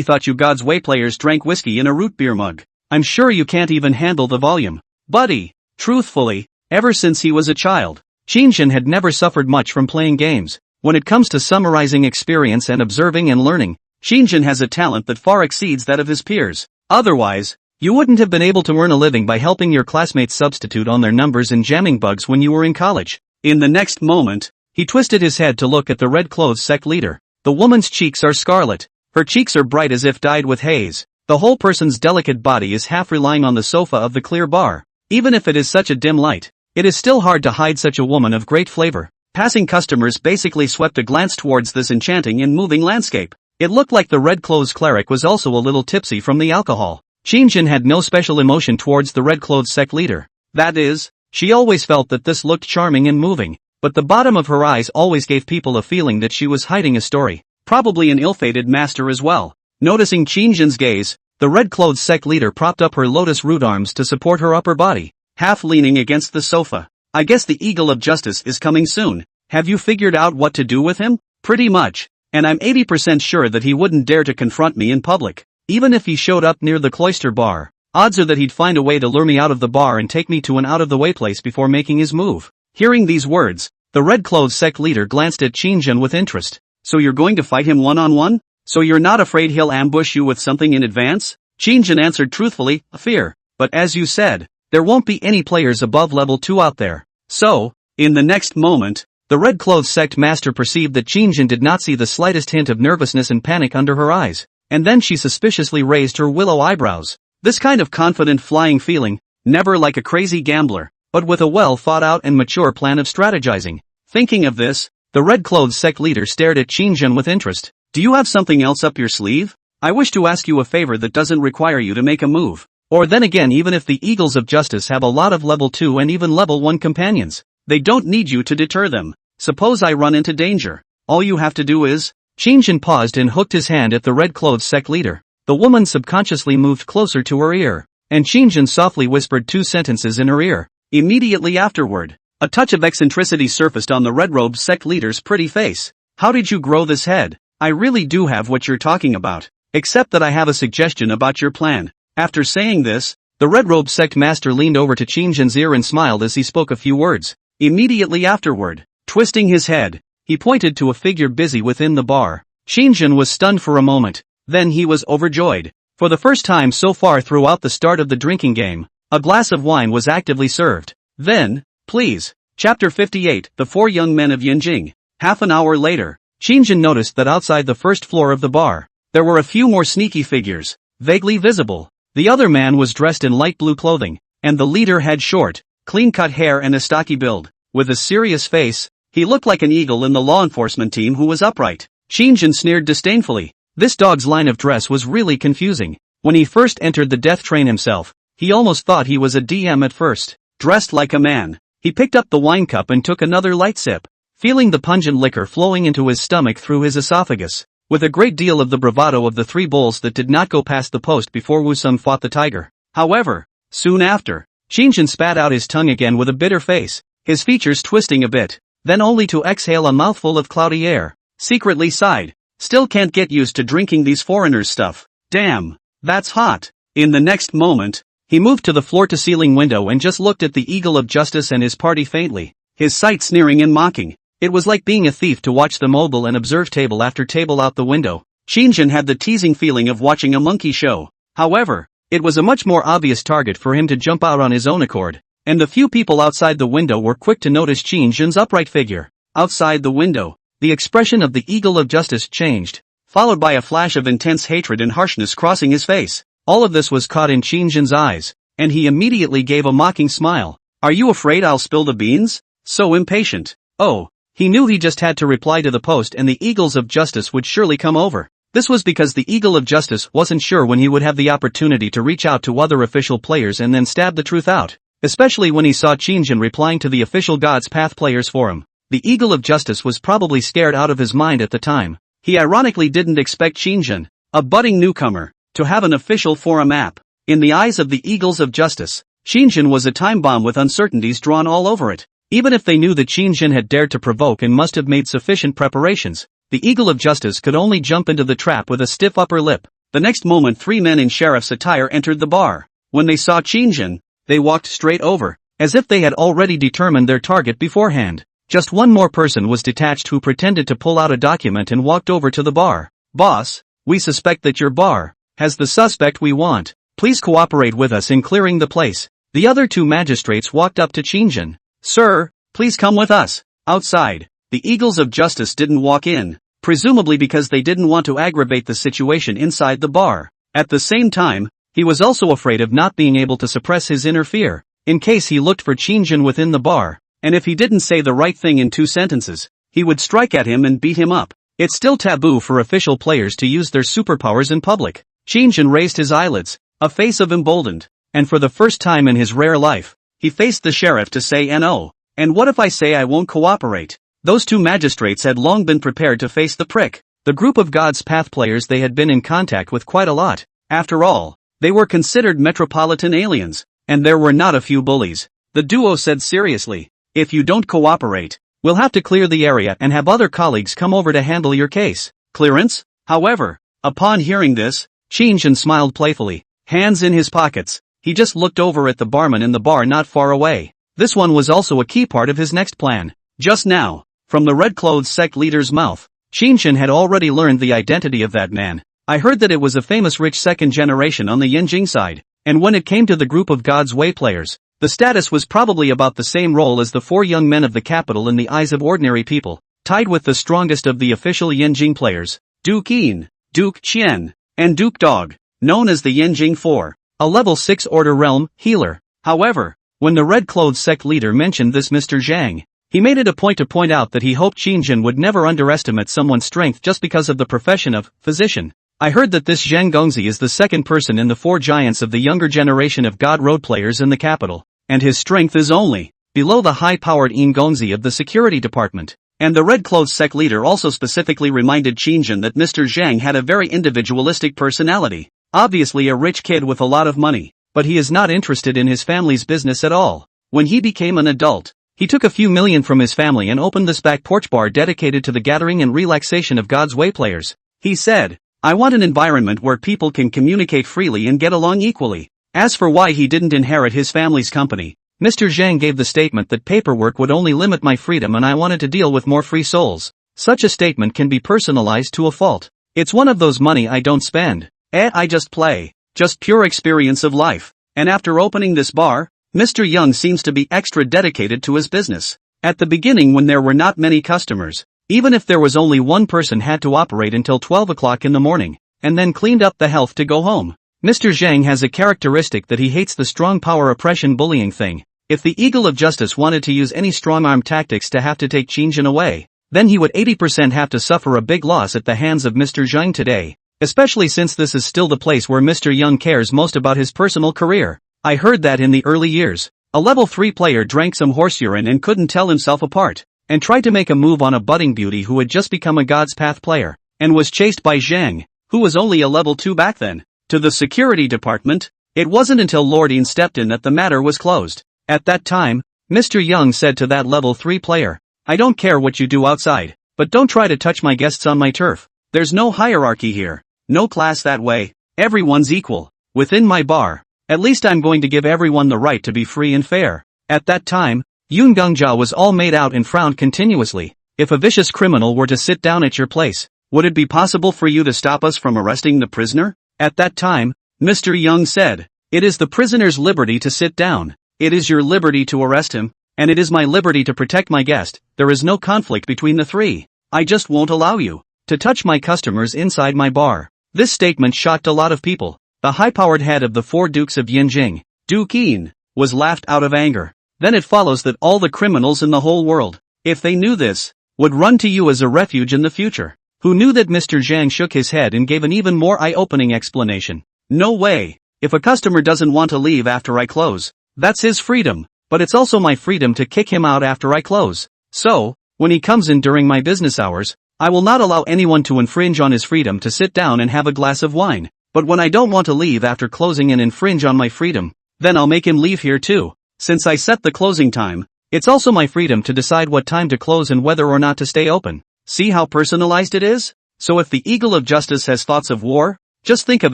[SPEAKER 1] thought you God's way players drank whiskey in a root beer mug. I'm sure you can't even handle the volume. Buddy, truthfully, ever since he was a child, Qin had never suffered much from playing games. When it comes to summarizing experience and observing and learning, Qin has a talent that far exceeds that of his peers. Otherwise, you wouldn't have been able to earn a living by helping your classmates substitute on their numbers and jamming bugs when you were in college. In the next moment, he twisted his head to look at the red-clothed sect leader. The woman's cheeks are scarlet. Her cheeks are bright as if dyed with haze. The whole person's delicate body is half relying on the sofa of the clear bar. Even if it is such a dim light, it is still hard to hide such a woman of great flavor. Passing customers basically swept a glance towards this enchanting and moving landscape. It looked like the red-clothed cleric was also a little tipsy from the alcohol. Qin had no special emotion towards the red-clothed sect leader. That is, she always felt that this looked charming and moving, but the bottom of her eyes always gave people a feeling that she was hiding a story. Probably an ill-fated master as well. Noticing Qin's gaze, the red-clothed sect leader propped up her lotus root arms to support her upper body, half leaning against the sofa. I guess the Eagle of Justice is coming soon. Have you figured out what to do with him? Pretty much. And I'm 80% sure that he wouldn't dare to confront me in public. Even if he showed up near the cloister bar, odds are that he'd find a way to lure me out of the bar and take me to an out-of-the-way place before making his move. Hearing these words, the red-clothed sect leader glanced at Qin with interest. So you're going to fight him one-on-one? So you're not afraid he'll ambush you with something in advance? Qin answered truthfully, a fear. But as you said, there won't be any players above level 2 out there. So, in the next moment, the red-clothed sect master perceived that Qin did not see the slightest hint of nervousness and panic under her eyes. And then she suspiciously raised her willow eyebrows. This kind of confident flying feeling, never like a crazy gambler, but with a well-thought-out and mature plan of strategizing. Thinking of this, the red-clothed sect leader stared at Qin with interest. Do you have something else up your sleeve? I wish to ask you a favor that doesn't require you to make a move. Or then again, even if the Eagles of Justice have a lot of level 2 and even level 1 companions, they don't need you to deter them. Suppose I run into danger. All you have to do is... Qin paused and hooked his hand at the red-clothed sect leader. The woman subconsciously moved closer to her ear, and Qin softly whispered 2 sentences in her ear. Immediately afterward, a touch of eccentricity surfaced on the red-robed sect leader's pretty face. How did you grow this head? I really do have what you're talking about. Except that I have a suggestion about your plan. After saying this, the red-robed sect master leaned over to Qin's ear and smiled as he spoke a few words. Immediately afterward, twisting his head, He pointed to a figure busy within the bar. Qin was stunned for a moment, then he was overjoyed. For the first time so far throughout the start of the drinking game, a glass of wine was actively served. Then, please. Chapter 58, The Four Young Men of Yinjing. Half an hour later, Qin noticed that outside the first floor of the bar, there were a few more sneaky figures, vaguely visible. The other man was dressed in light blue clothing, and the leader had short, clean-cut hair and a stocky build. With a serious face, he looked like an eagle in the law enforcement team who was upright. Qin sneered disdainfully. This dog's line of dress was really confusing. When he first entered the death train himself, he almost thought he was a DM at first. Dressed like a man, he picked up the wine cup and took another light sip, feeling the pungent liquor flowing into his stomach through his esophagus. With a great deal of the bravado of the three bulls that did not go past the post before Wusong fought the tiger. However, soon after, Qin spat out his tongue again with a bitter face, his features twisting a bit, then only to exhale a mouthful of cloudy air. Secretly sighed, still can't get used to drinking these foreigners' stuff. Damn, that's hot. In the next moment, he moved to the floor-to-ceiling window and just looked at the Eagle of Justice and his party faintly, his sight sneering and mocking. It was like being a thief to watch them ogle and observe table after table out the window. Qin had the teasing feeling of watching a monkey show. However, it was a much more obvious target for him to jump out on his own accord, and the few people outside the window were quick to notice Qin's upright figure. Outside the window, the expression of the Eagle of Justice changed, followed by a flash of intense hatred and harshness crossing his face. All of this was caught in Qin's eyes, and he immediately gave a mocking smile. Are you afraid I'll spill the beans? So impatient. Oh. He knew he just had to reply to the post and the Eagles of Justice would surely come over. This was because the Eagle of Justice wasn't sure when he would have the opportunity to reach out to other official players and then stab the truth out, especially when he saw Qin replying to the official God's Path players forum. The Eagle of Justice was probably scared out of his mind at the time. He ironically didn't expect Qin, a budding newcomer, to have an official forum app. In the eyes of the Eagles of Justice, Qin was a time bomb with uncertainties drawn all over it. Even if they knew that Qin had dared to provoke and must have made sufficient preparations, the Eagle of Justice could only jump into the trap with a stiff upper lip. The next moment 3 men in sheriff's attire entered the bar. When they saw Qin, they walked straight over, as if they had already determined their target beforehand. Just one more person was detached who pretended to pull out a document and walked over to the bar. Boss, we suspect that your bar has the suspect we want. Please cooperate with us in clearing the place. The other 2 magistrates walked up to Qin. Sir, please come with us. Outside, the Eagles of Justice didn't walk in, presumably because they didn't want to aggravate the situation inside the bar. At the same time, he was also afraid of not being able to suppress his inner fear, in case he looked for Qin within the bar, and if he didn't say the right thing in 2 sentences, he would strike at him and beat him up. It's still taboo for official players to use their superpowers in public. Qin raised his eyelids, a face of emboldened, and for the first time in his rare life, he faced the sheriff to say no. And what if I say I won't cooperate? Those 2 magistrates had long been prepared to face the prick. The group of God's Path players they had been in contact with quite a lot. After all, they were considered metropolitan aliens, and there were not a few bullies. The duo said seriously, if you don't cooperate, we'll have to clear the area and have other colleagues come over to handle your case. Clearance? However, upon hearing this, Qin smiled playfully, hands in his pockets. He just looked over at the barman in the bar not far away. This one was also a key part of his next plan. Just now, from the red-clothed sect leader's mouth, Qin had already learned the identity of that man. I heard that it was a famous rich second generation on the Yinjing side, and when it came to the group of God's Way players, the status was probably about the same role as the 4 young men of the capital in the eyes of ordinary people, tied with the strongest of the official Yinjing players, Duke Yin, Duke Qian, and Duke Dog, known as the Yinjing 4. A level 6 order realm healer. However, when the red-clothed sect leader mentioned this Mr. Zhang, he made it a point to point out that he hoped Qin would never underestimate someone's strength just because of the profession of physician. I heard that this Zhang Gongzi is the second person in the 4 giants of the younger generation of God Road players in the capital, and his strength is only below the high-powered Yin Gongzi of the security department. And the red-clothed sect leader also specifically reminded Qin that Mr. Zhang had a very individualistic personality. Obviously a rich kid with a lot of money, but he is not interested in his family's business at all. When he became an adult, he took a few million from his family and opened this back porch bar dedicated to the gathering and relaxation of God's Way players. He said, I want an environment where people can communicate freely and get along equally. As for why he didn't inherit his family's company, Mr. Zhang gave the statement that paperwork would only limit my freedom and I wanted to deal with more free souls. Such a statement can be personalized to a fault. It's one of those money I don't spend. I just play. Just pure experience of life. And after opening this bar, Mr. Young seems to be extra dedicated to his business. At the beginning when there were not many customers, even if there was only one person had to operate until 12 o'clock in the morning, and then cleaned up the health to go home. Mr. Zhang has a characteristic that he hates the strong power oppression bullying thing. If the Eagle of Justice wanted to use any strong-arm tactics to have to take Qin Shang away, then he would 80% have to suffer a big loss at the hands of Mr. Zhang today, especially since this is still the place where Mr. Young cares most about his personal career. I heard that in the early years, a level 3 player drank some horse urine and couldn't tell himself apart, and tried to make a move on a budding beauty who had just become a God's Path player, and was chased by Zhang, who was only a level 2 back then. To the security department, it wasn't until Lord Ian stepped in that the matter was closed. At that time, Mr. Young said to that level 3 player, "I don't care what you do outside, but don't try to touch my guests on my turf. There's no hierarchy here, no class that way, everyone's equal. Within my bar, at least I'm going to give everyone the right to be free and fair." At that time, Yun Gongjia was all made out and frowned continuously. "If a vicious criminal were to sit down at your place, would it be possible for you to stop us from arresting the prisoner?" At that time, Mr. Young said, "It is the prisoner's liberty to sit down. It is your liberty to arrest him, and it is my liberty to protect my guest. There is no conflict between the three. I just won't allow you to touch my customers inside my bar." This statement shocked a lot of people. The high-powered head of the 4 dukes of Yanjing, Duke Qin, was laughed out of anger. Then it follows that all the criminals in the whole world, if they knew this, would run to you as a refuge in the future. Who knew that? Mr. Zhang shook his head and gave an even more eye-opening explanation. "No way. If a customer doesn't want to leave after I close, that's his freedom, but it's also my freedom to kick him out after I close. So, when he comes in during my business hours, I will not allow anyone to infringe on his freedom to sit down and have a glass of wine. But when I don't want to leave after closing and infringe on my freedom, then I'll make him leave here too. Since I set the closing time, it's also my freedom to decide what time to close and whether or not to stay open." See how personalized it is? So if the Eagle of Justice has thoughts of war, just think of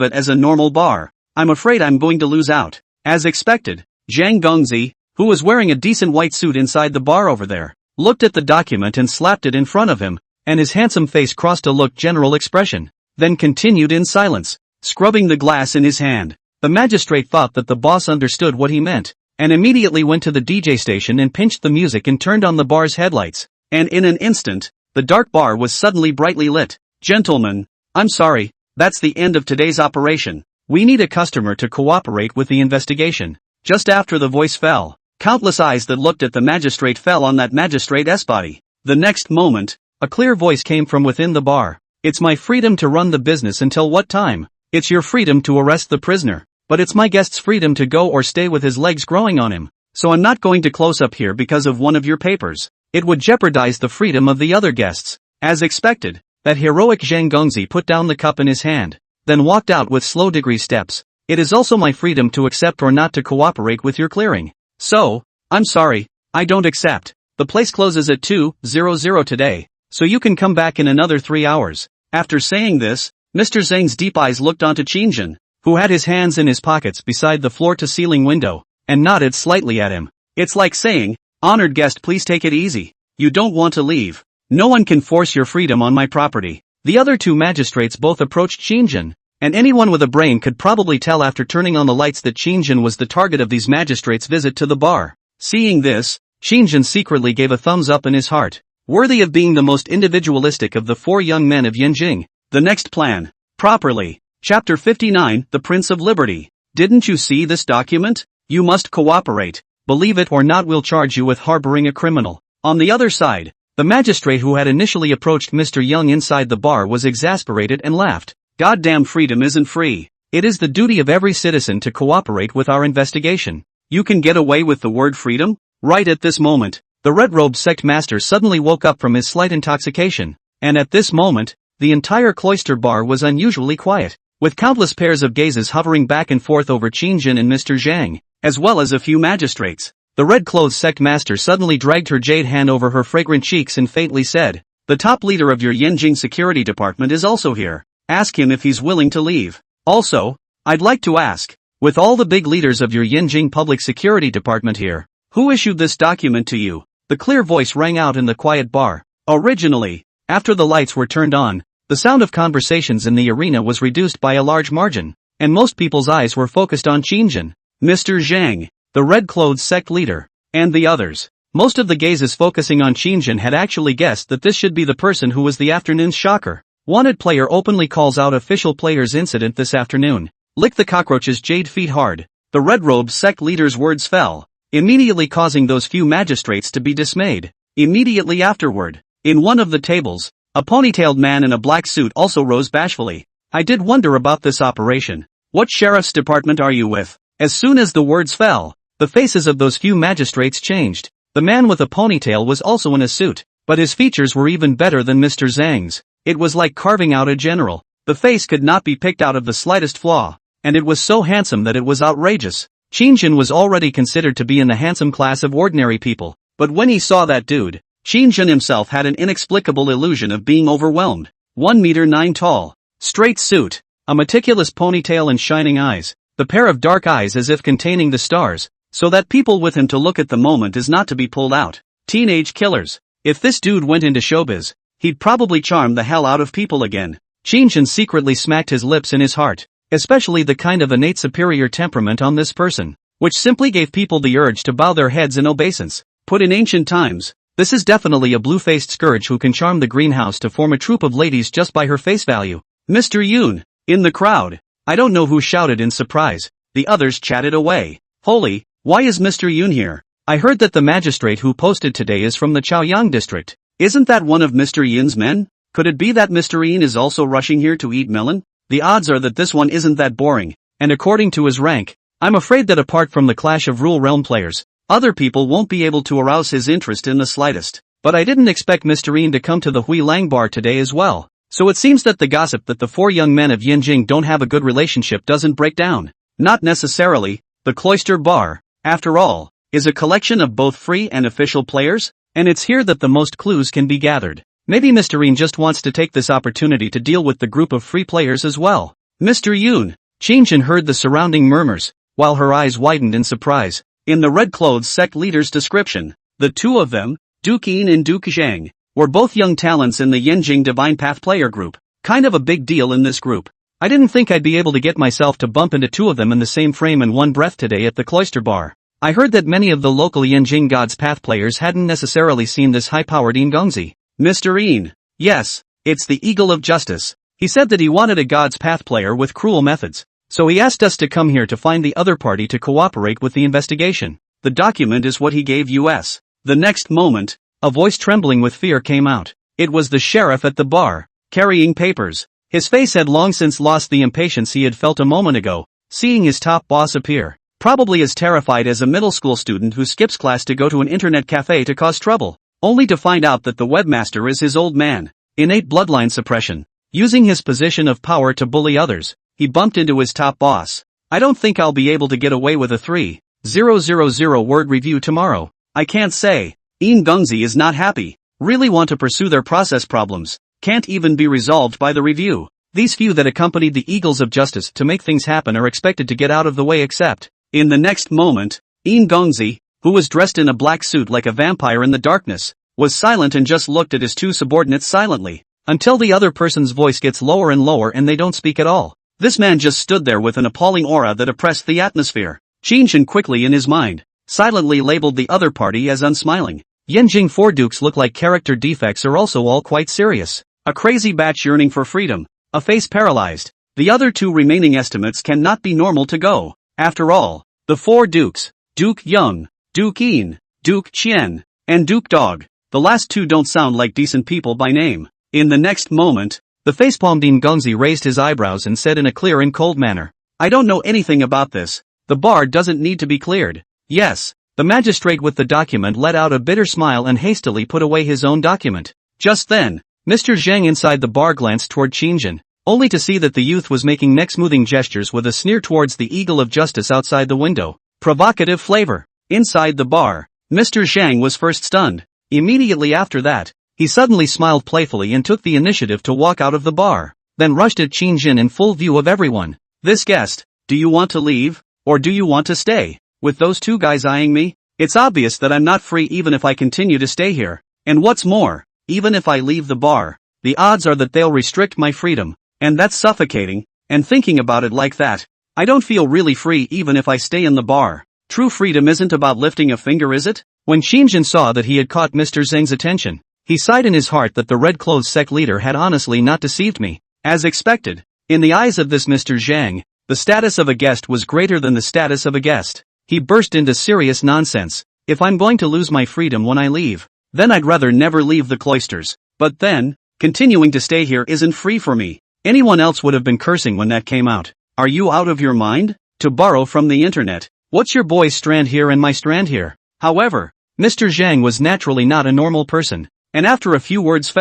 [SPEAKER 1] it as a normal bar. I'm afraid I'm going to lose out. As expected, Zhang Gongzi, who was wearing a decent white suit inside the bar over there, looked at the document and slapped it in front of him, and his handsome face crossed a look general expression, then continued in silence, scrubbing the glass in his hand. The magistrate thought that the boss understood what he meant, and immediately went to the DJ station and pinched the music and turned on the bar's headlights, and in an instant, the dark bar was suddenly brightly lit. "Gentlemen, I'm sorry, that's the end of today's operation. We need a customer to cooperate with the investigation." Just after the voice fell, countless eyes that looked at the magistrate fell on that magistrate's body. The next moment, a clear voice came from within the bar. "It's my freedom to run the business until what time? It's your freedom to arrest the prisoner, but it's my guest's freedom to go or stay with his legs growing on him. So I'm not going to close up here because of one of your papers. It would jeopardize the freedom of the other guests." As expected, that heroic Zhang Gongzi put down the cup in his hand, then walked out with slow degree steps. "It is also my freedom to accept or not to cooperate with your clearing. So, I'm sorry, I don't accept. The place closes at 2:00 today, so you can come back in another 3 hours." After saying this, Mr. Zhang's deep eyes looked onto Qin Shang, who had his hands in his pockets beside the floor-to-ceiling window, and nodded slightly at him. It's like saying, "Honored guest, please take it easy. You don't want to leave. No one can force your freedom on my property." The other 2 magistrates both approached Qin Shang, and anyone with a brain could probably tell after turning on the lights that Qin Shang was the target of these magistrates' visit to the bar. Seeing this, Qin Shang secretly gave a thumbs up in his heart, worthy of being the most individualistic of the 4 young men of Yanjing. The next plan. Properly. Chapter 59, The Prince of Liberty. "Didn't you see this document? You must cooperate. Believe it or not, we'll charge you with harboring a criminal." On the other side, the magistrate who had initially approached Mr. Young inside the bar was exasperated and laughed. "Goddamn freedom isn't free. It is the duty of every citizen to cooperate with our investigation. You can get away with the word freedom?" Right at this moment, the red-robed sect master suddenly woke up from his slight intoxication, and at this moment, the entire cloister bar was unusually quiet, with countless pairs of gazes hovering back and forth over Qin Shang and Mr. Zhang, as well as a few magistrates. The red-clothed sect master suddenly dragged her jade hand over her fragrant cheeks and faintly said, "The top leader of your Yanjing security department is also here. Ask him if he's willing to leave. Also, I'd like to ask, with all the big leaders of your Yanjing public security department here, who issued this document to you?" The clear voice rang out in the quiet bar. Originally, After the lights were turned on, the sound of conversations in the arena was reduced by a large margin, and most people's eyes were focused on Qin Shang, Mr. Zhang, the red-clothed sect leader, and the others. Most of the gazes focusing on Qin Shang had actually guessed that this should be the person who was the afternoon's shocker. Wanted player openly calls out official player's incident this afternoon. Lick the cockroach's jade feet hard. The red-robed sect leader's words fell, immediately causing those few magistrates to be dismayed. Immediately afterward, in one of the tables, a ponytailed man in a black suit also rose bashfully. I did wonder about this operation. What sheriff's department are you with? As soon as the words fell, the faces of those few magistrates changed. The man with a ponytail was also in a suit, but his features were even better than Mr. Zhang's. It was like carving out a general. The face could not be picked out of the slightest flaw, and it was so handsome that it was outrageous. Qin Shang was already considered to be in the handsome class of ordinary people, but when he saw that dude, Qin Shang himself had an inexplicable illusion of being overwhelmed. 1 meter 9 tall, straight suit, a meticulous ponytail and shining eyes, the pair of dark eyes as if containing the stars, so that people with him to look at the moment is not to be pulled out. Teenage killers. If this dude went into showbiz, he'd probably charm the hell out of people again. Qin Shang secretly smacked his lips in his heart, especially the kind of innate superior temperament on this person, which simply gave people the urge to bow their heads in obeisance. Put in ancient times, this is definitely a blue-faced scourge who can charm the greenhouse to form a troop of ladies just by her face value. Mr. Yoon, in the crowd. I don't know who shouted in surprise. The others chatted away. Holy, why is Mr. Yoon here? I heard that the magistrate who posted today is from the Chaoyang district. Isn't that one of Mr. Yoon's men? Could it be that Mr. Yoon is also rushing here to eat melon? The odds are that this one isn't that boring, and according to his rank, I'm afraid that apart from the clash of Rule Realm players, other people won't be able to arouse his interest in the slightest. But I didn't expect Mr. Yoon to come to the Hui Lang bar today as well. So it seems that the gossip that the 4 young men of Yinjing don't have a good relationship doesn't break down. Not necessarily. The Cloister Bar, after all, is a collection of both free and official players, and it's here that the most clues can be gathered. Maybe Mr. Yoon just wants to take this opportunity to deal with the group of free players as well. Mr. Yoon. Qin Shang heard the surrounding murmurs, while her eyes widened in surprise. In the red-clothed sect leader's description, the two of them, Duke Yin and Duke Zhang, were both young talents in the Yenjing Divine Path player group. Kind of a big deal in this group. I didn't think I'd be able to get myself to bump into two of them in the same frame in one breath today at the Cloister Bar. I heard that many of the local Yenjing God's Path players hadn't necessarily seen this high-powered Yin Gongzi. Mr. Yin. Yes, it's the Eagle of Justice. He said that he wanted a God's Path player with cruel methods, so he asked us to come here to find the other party to cooperate with the investigation. The document is what he gave us. The next moment, a voice trembling with fear came out. It was the sheriff at the bar, carrying papers. His face had long since lost the impatience he had felt a moment ago, seeing his top boss appear. Probably as terrified as a middle school student who skips class to go to an internet cafe to cause trouble, only to find out that the webmaster is his old man. Innate bloodline suppression. Using his position of power to bully others, he bumped into his top boss. I don't think I'll be able to get away with a 3,000 word review tomorrow. I can't say. Yin Gongzi is not happy. Really want to pursue their process problems. Can't even be resolved by the review. These few that accompanied the Eagles of Justice to make things happen are expected to get out of the way except. In the next moment, Yin Gongzi, who was dressed in a black suit like a vampire in the darkness, was silent and just looked at his two subordinates silently, until the other person's voice gets lower and lower and they don't speak at all. This man just stood there with an appalling aura that oppressed the atmosphere. Qin Shang quickly in his mind, silently labeled the other party as unsmiling. Yenjing 4 dukes look like character defects are also all quite serious. A crazy batch yearning for freedom, a face paralyzed. The other 2 remaining estimates cannot be normal to go. After all, the 4 dukes, Duke Young, Duke Yin, Duke Qian, and Duke Dog, the last 2 don't sound like decent people by name. In the next moment, the facepalmed Yin Gongzi raised his eyebrows and said in a clear and cold manner, I don't know anything about this. The bar doesn't need to be cleared. Yes. The magistrate with the document let out a bitter smile and hastily put away his own document. Just then, Mr. Zhang inside the bar glanced toward Qin Shang, only to see that the youth was making neck-smoothing gestures with a sneer towards the Eagle of Justice outside the window. Provocative flavor. Inside the bar, Mr. Zhang was first stunned. Immediately after that, he suddenly smiled playfully and took the initiative to walk out of the bar, then rushed at Qin Shang in full view of everyone. This guest, do you want to leave, or do you want to stay? With those 2 guys eyeing me, it's obvious that I'm not free even if I continue to stay here. And what's more, even if I leave the bar, the odds are that they'll restrict my freedom, and that's suffocating, and thinking about it like that, I don't feel really free even if I stay in the bar. True freedom isn't about lifting a finger, is it? When Qin saw that he had caught Mr. Zhang's attention, he sighed in his heart that the red-clothes sect leader had honestly not deceived me. As expected, in the eyes of this Mr. Zhang, the status of a guest was greater than the status of a guest. He burst into serious nonsense. If I'm going to lose my freedom when I leave, then I'd rather never leave the cloisters. But then, continuing to stay here isn't free for me. Anyone else would have been cursing when that came out. Are you out of your mind? To borrow from the internet, what's your boy's strand here and my strand here? However, Mr. Zhang was naturally not a normal person, and after a few words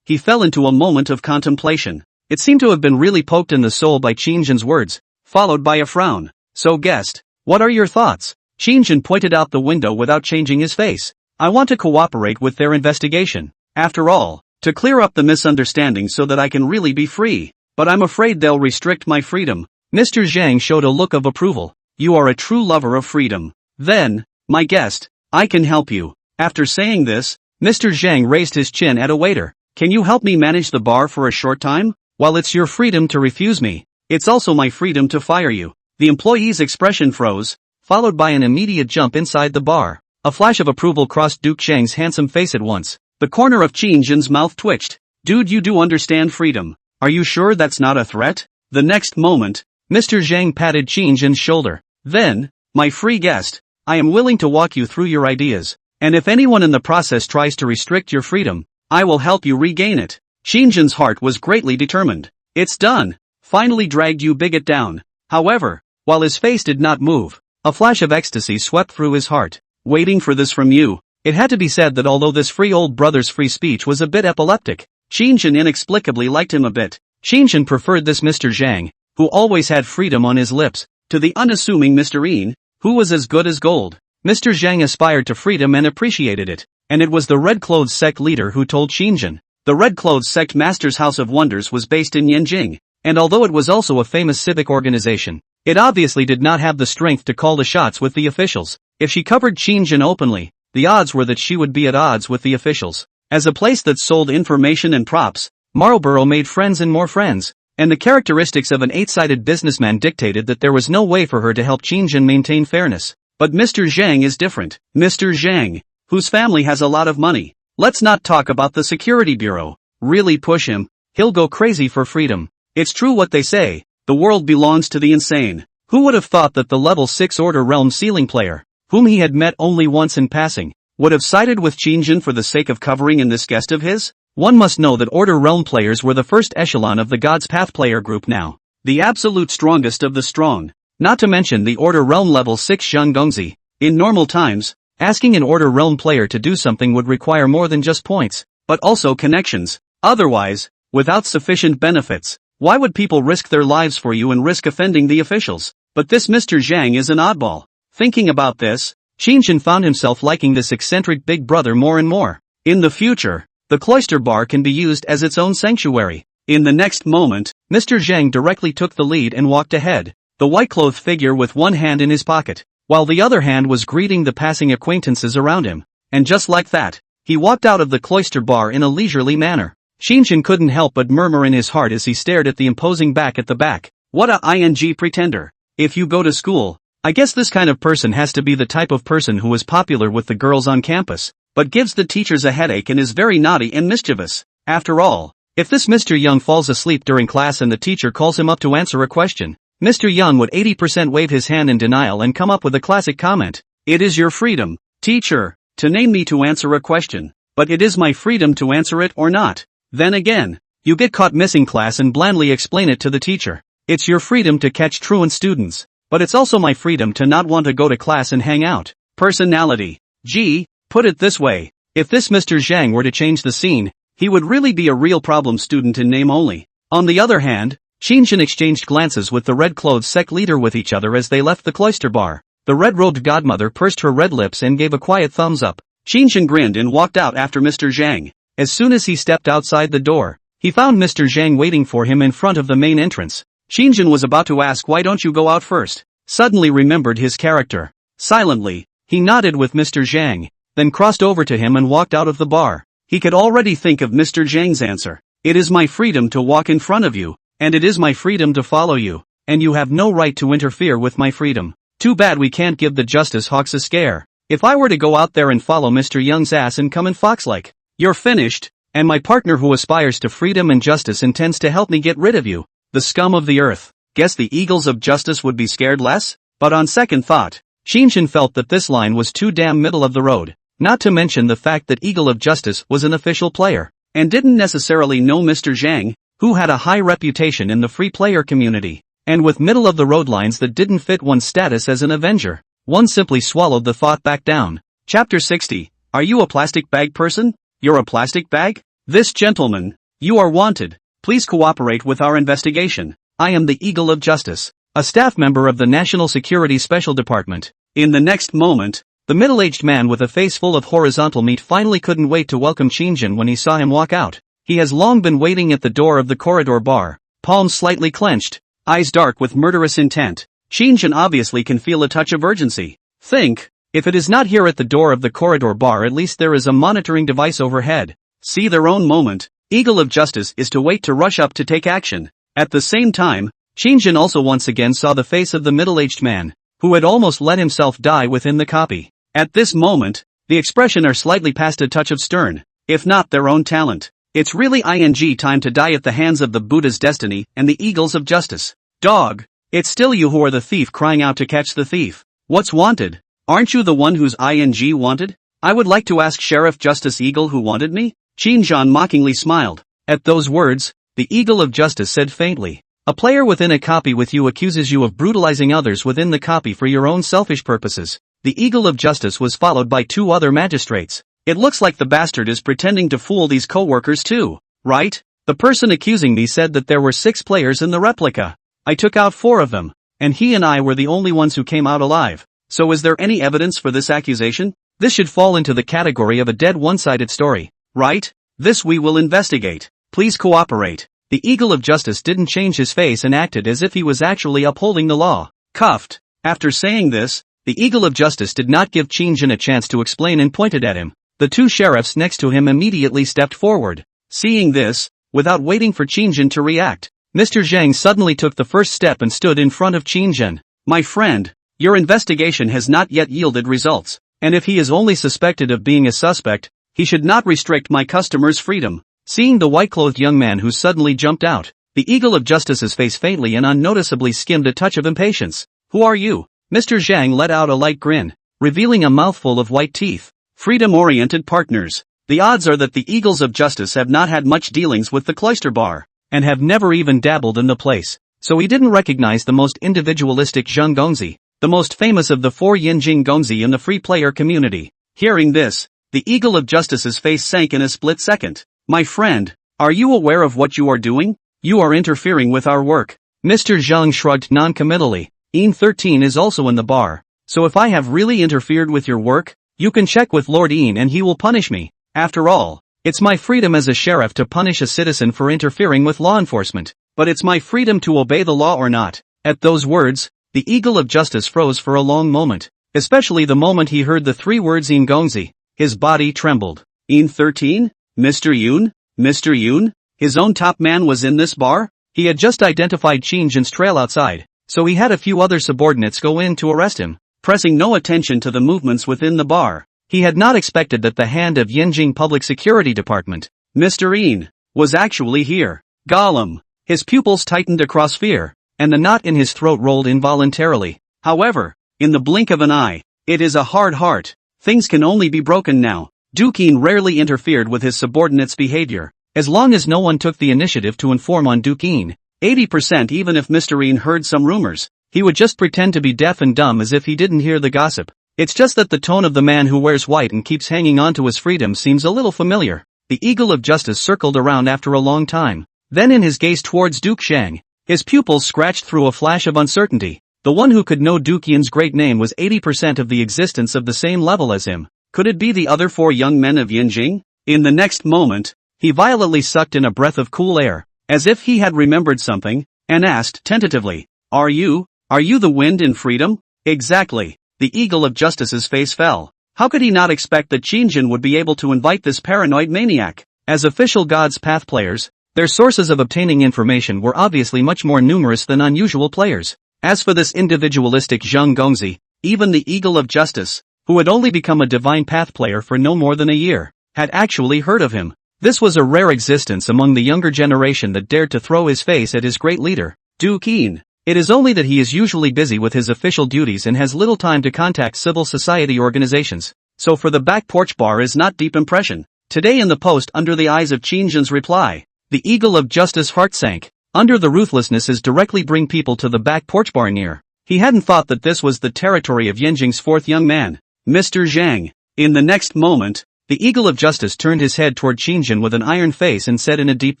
[SPEAKER 1] he fell into a moment of contemplation. It seemed to have been really poked in the soul by Qin words, followed by a frown. So guest, what are your thoughts? Qin pointed out the window without changing his face. I want to cooperate with their investigation. After all, to clear up the misunderstanding so that I can really be free. But I'm afraid they'll restrict my freedom. Mr. Zhang showed a look of approval. You are a true lover of freedom. Then, my guest, I can help you. After saying this, Mr. Zhang raised his chin at a waiter. Can you help me manage the bar for a short time? While it's your freedom to refuse me, it's also my freedom to fire you. The employee's expression froze, followed by an immediate jump inside the bar. A flash of approval crossed Duke Shang's handsome face at once. The corner of Qin's mouth twitched. Dude, you do understand freedom. Are you sure that's not a threat? The next moment, Mr. Zhang patted Qin's shoulder. Then, my free guest, I am willing to walk you through your ideas. And if anyone in the process tries to restrict your freedom, I will help you regain it. Qin's heart was greatly determined. It's done. Finally dragged you bigot down. However, while his face did not move, a flash of ecstasy swept through his heart. Waiting for this from you. It had to be said that although this free old brother's free speech was a bit epileptic, Qin inexplicably liked him a bit. Qin preferred this Mr. Zhang, who always had freedom on his lips, to the unassuming Mr. Yin, who was as good as gold. Mr. Zhang aspired to freedom and appreciated it, and it was the Red Clothes sect leader who told Qin. The Red Clothes sect master's House of Wonders was based in Yanjing, and although it was also a famous civic organization, it obviously did not have the strength to call the shots with the officials. If she covered Qin openly, the odds were that she would be at odds with the officials. As a place that sold information and props, Marlborough made friends and more friends, and the characteristics of an eight-sided businessman dictated that there was no way for her to help Qin maintain fairness. But Mr. Zhang is different. Mr. Zhang, whose family has a lot of money. Let's not talk about the security bureau. Really push him, he'll go crazy for freedom. It's true what they say, the world belongs to the insane. Who would have thought that the level 6 Order Realm ceiling player, whom he had met only once in passing, would have sided with Qin for the sake of covering in this guest of his? One must know that Order Realm players were the first echelon of the God's Path player group now. The absolute strongest of the strong. Not to mention the Order Realm level 6 Zhang. In normal times, asking an Order Realm player to do something would require more than just points, but also connections. Otherwise, without sufficient benefits, why would people risk their lives for you and risk offending the officials? But this Mr. Zhang is an oddball. Thinking about this, Qin found himself liking this eccentric big brother more and more. In the future, the cloister bar can be used as its own sanctuary. In the next moment, Mr. Zhang directly took the lead and walked ahead, the white-clothed figure with one hand in his pocket, while the other hand was greeting the passing acquaintances around him. And just like that, he walked out of the cloister bar in a leisurely manner. Qin couldn't help but murmur in his heart as he stared at the imposing back at the back. What a ing pretender. If you go to school, I guess this kind of person has to be the type of person who is popular with the girls on campus, but gives the teachers a headache and is very naughty and mischievous. After all, if this Mr. Young falls asleep during class and the teacher calls him up to answer a question, Mr. Young would 80% wave his hand in denial and come up with a classic comment. It is your freedom, teacher, to name me to answer a question, but it is my freedom to answer it or not. Then again, you get caught missing class and blandly explain it to the teacher. It's your freedom to catch truant students, but it's also my freedom to not want to go to class and hang out. Personality. Gee, put it this way, if this Mr. Zhang were to change the scene, he would really be a real problem student in name only. On the other hand, Qin exchanged glances with the Red Clothes sect leader with each other as they left the cloister bar. The red-robed godmother pursed her red lips and gave a quiet thumbs up. Qin grinned and walked out after Mr. Zhang. As soon as he stepped outside the door, he found Mr. Zhang waiting for him in front of the main entrance. Qin was about to ask why don't you go out first, suddenly remembered his character. Silently, he nodded with Mr. Zhang, then crossed over to him and walked out of the bar. He could already think of Mr. Zhang's answer. It is my freedom to walk in front of you, and it is my freedom to follow you, and you have no right to interfere with my freedom. Too bad we can't give the Justice Hawks a scare. If I were to go out there and follow Mr. Young's ass and come in fox-like, you're finished, and my partner who aspires to freedom and justice intends to help me get rid of you, the scum of the earth. Guess the Eagles of Justice would be scared less? But on second thought, Qin Shang felt that this line was too damn middle of the road, not to mention the fact that Eagle of Justice was an official player, and didn't necessarily know Mr. Zhang, who had a high reputation in the free player community, and with middle of the road lines that didn't fit one's status as an Avenger, one simply swallowed the thought back down. Chapter 60. Are you a plastic bag person? You're a plastic bag? This gentleman. You are wanted. Please cooperate with our investigation. I am the Eagle of Justice, a staff member of the National Security Special Department. In the next moment, the middle-aged man with a face full of horizontal meat finally couldn't wait to welcome Qin Shang when he saw him walk out. He has long been waiting at the door of the corridor bar, palms slightly clenched, eyes dark with murderous intent. Qin Shang obviously can feel a touch of urgency. Think, if it is not here at the door of the corridor bar, at least there is a monitoring device overhead. See their own moment. Eagle of Justice is to wait to rush up to take action. At the same time, Qin Shang also once again saw the face of the middle-aged man, who had almost let himself die within the copy. At this moment, the expression are slightly past a touch of stern, if not their own talent. It's really time to die at the hands of the Buddha's destiny and the Eagles of Justice. Dog, it's still you who are the thief crying out to catch the thief. What's wanted? Aren't you the one who's wanted? I would like to ask Sheriff Justice Eagle who wanted me? Qin Shang mockingly smiled. At those words, the Eagle of Justice said faintly, a player within a copy with you accuses you of brutalizing others within the copy for your own selfish purposes. The Eagle of Justice was followed by two other magistrates. It looks like the bastard is pretending to fool these co-workers too, right? The person accusing me said that there were 6 players in the replica. I took out 4 of them, and he and I were the only ones who came out alive. So is there any evidence for this accusation? This should fall into the category of a dead one-sided story, right? This we will investigate. Please cooperate. The Eagle of Justice didn't change his face and acted as if he was actually upholding the law. Cuffed. After saying this, the Eagle of Justice did not give Qin Shang a chance to explain and pointed at him. The 2 sheriffs next to him immediately stepped forward. Seeing this, without waiting for Qin Shang to react, Mr. Zhang suddenly took the first step and stood in front of Qin Shang. My friend, your investigation has not yet yielded results, and if he is only suspected of being a suspect, he should not restrict my customer's freedom. Seeing the white-clothed young man who suddenly jumped out, the Eagle of Justice's face faintly and unnoticeably skimmed a touch of impatience. Who are you? Mr. Zhang let out a light grin, revealing a mouthful of white teeth. Freedom-oriented partners. The odds are that the Eagles of Justice have not had much dealings with the cloister bar, and have never even dabbled in the place, so he didn't recognize the most individualistic Zheng Gongzi, the most famous of the 4 Yinjing Gongzi in the free player community. Hearing this, the Eagle of Justice's face sank in a split second. My friend, are you aware of what you are doing? You are interfering with our work. Mr. Zhang shrugged non-committally. En 13 is also in the bar, so if I have really interfered with your work, you can check with Lord En and he will punish me. After all, it's my freedom as a sheriff to punish a citizen for interfering with law enforcement, but it's my freedom to obey the law or not. At those words, the Eagle of Justice froze for a long moment, especially the moment he heard the 3 words En Gongzi. His body trembled. En 13? Mr. Yun? Mr. Yun? His own top man was in this bar? He had just identified Qin Shang's trail outside, so he had a few other subordinates go in to arrest him, pressing no attention to the movements within the bar. He had not expected that the hand of Yinjing Public Security Department, Mr. En, was actually here. Gollum. His pupils tightened across fear, and the knot in his throat rolled involuntarily. However, in the blink of an eye, it is a hard heart. Things can only be broken now. Duke En rarely interfered with his subordinates' behavior, as long as no one took the initiative to inform on Duke En. 80% even if Mr. En heard some rumors, he would just pretend to be deaf and dumb as if he didn't hear the gossip. It's just that the tone of the man who wears white and keeps hanging on to his freedom seems a little familiar. The Eagle of Justice circled around after a long time. Then in his gaze towards Duke Shang, his pupils scratched through a flash of uncertainty. The one who could know Duke En's great name was 80% of the existence of the same level as him. Could it be the other 4 young men of Yinjing? In the next moment, he violently sucked in a breath of cool air, as if he had remembered something, and asked tentatively, Are you the wind in freedom? Exactly. The Eagle of Justice's face fell. How could he not expect that Qin would be able to invite this paranoid maniac? As official God's Path players, their sources of obtaining information were obviously much more numerous than unusual players. As for this individualistic Zheng Gongzi, even the Eagle of Justice, who had only become a Divine Path player for no more than a year, had actually heard of him. This was a rare existence among the younger generation that dared to throw his face at his great leader, Du Qin. It is only that he is usually busy with his official duties and has little time to contact civil society organizations. So for the back porch bar is not deep impression. Today in the post under the eyes of Qin reply, the Eagle of Justice heart sank. Under the ruthlessness is directly bring people to the back porch bar near. He hadn't thought that this was the territory of Yanjing's fourth young man, Mr. Zhang. In the next moment, the Eagle of Justice turned his head toward Qin with an iron face and said in a deep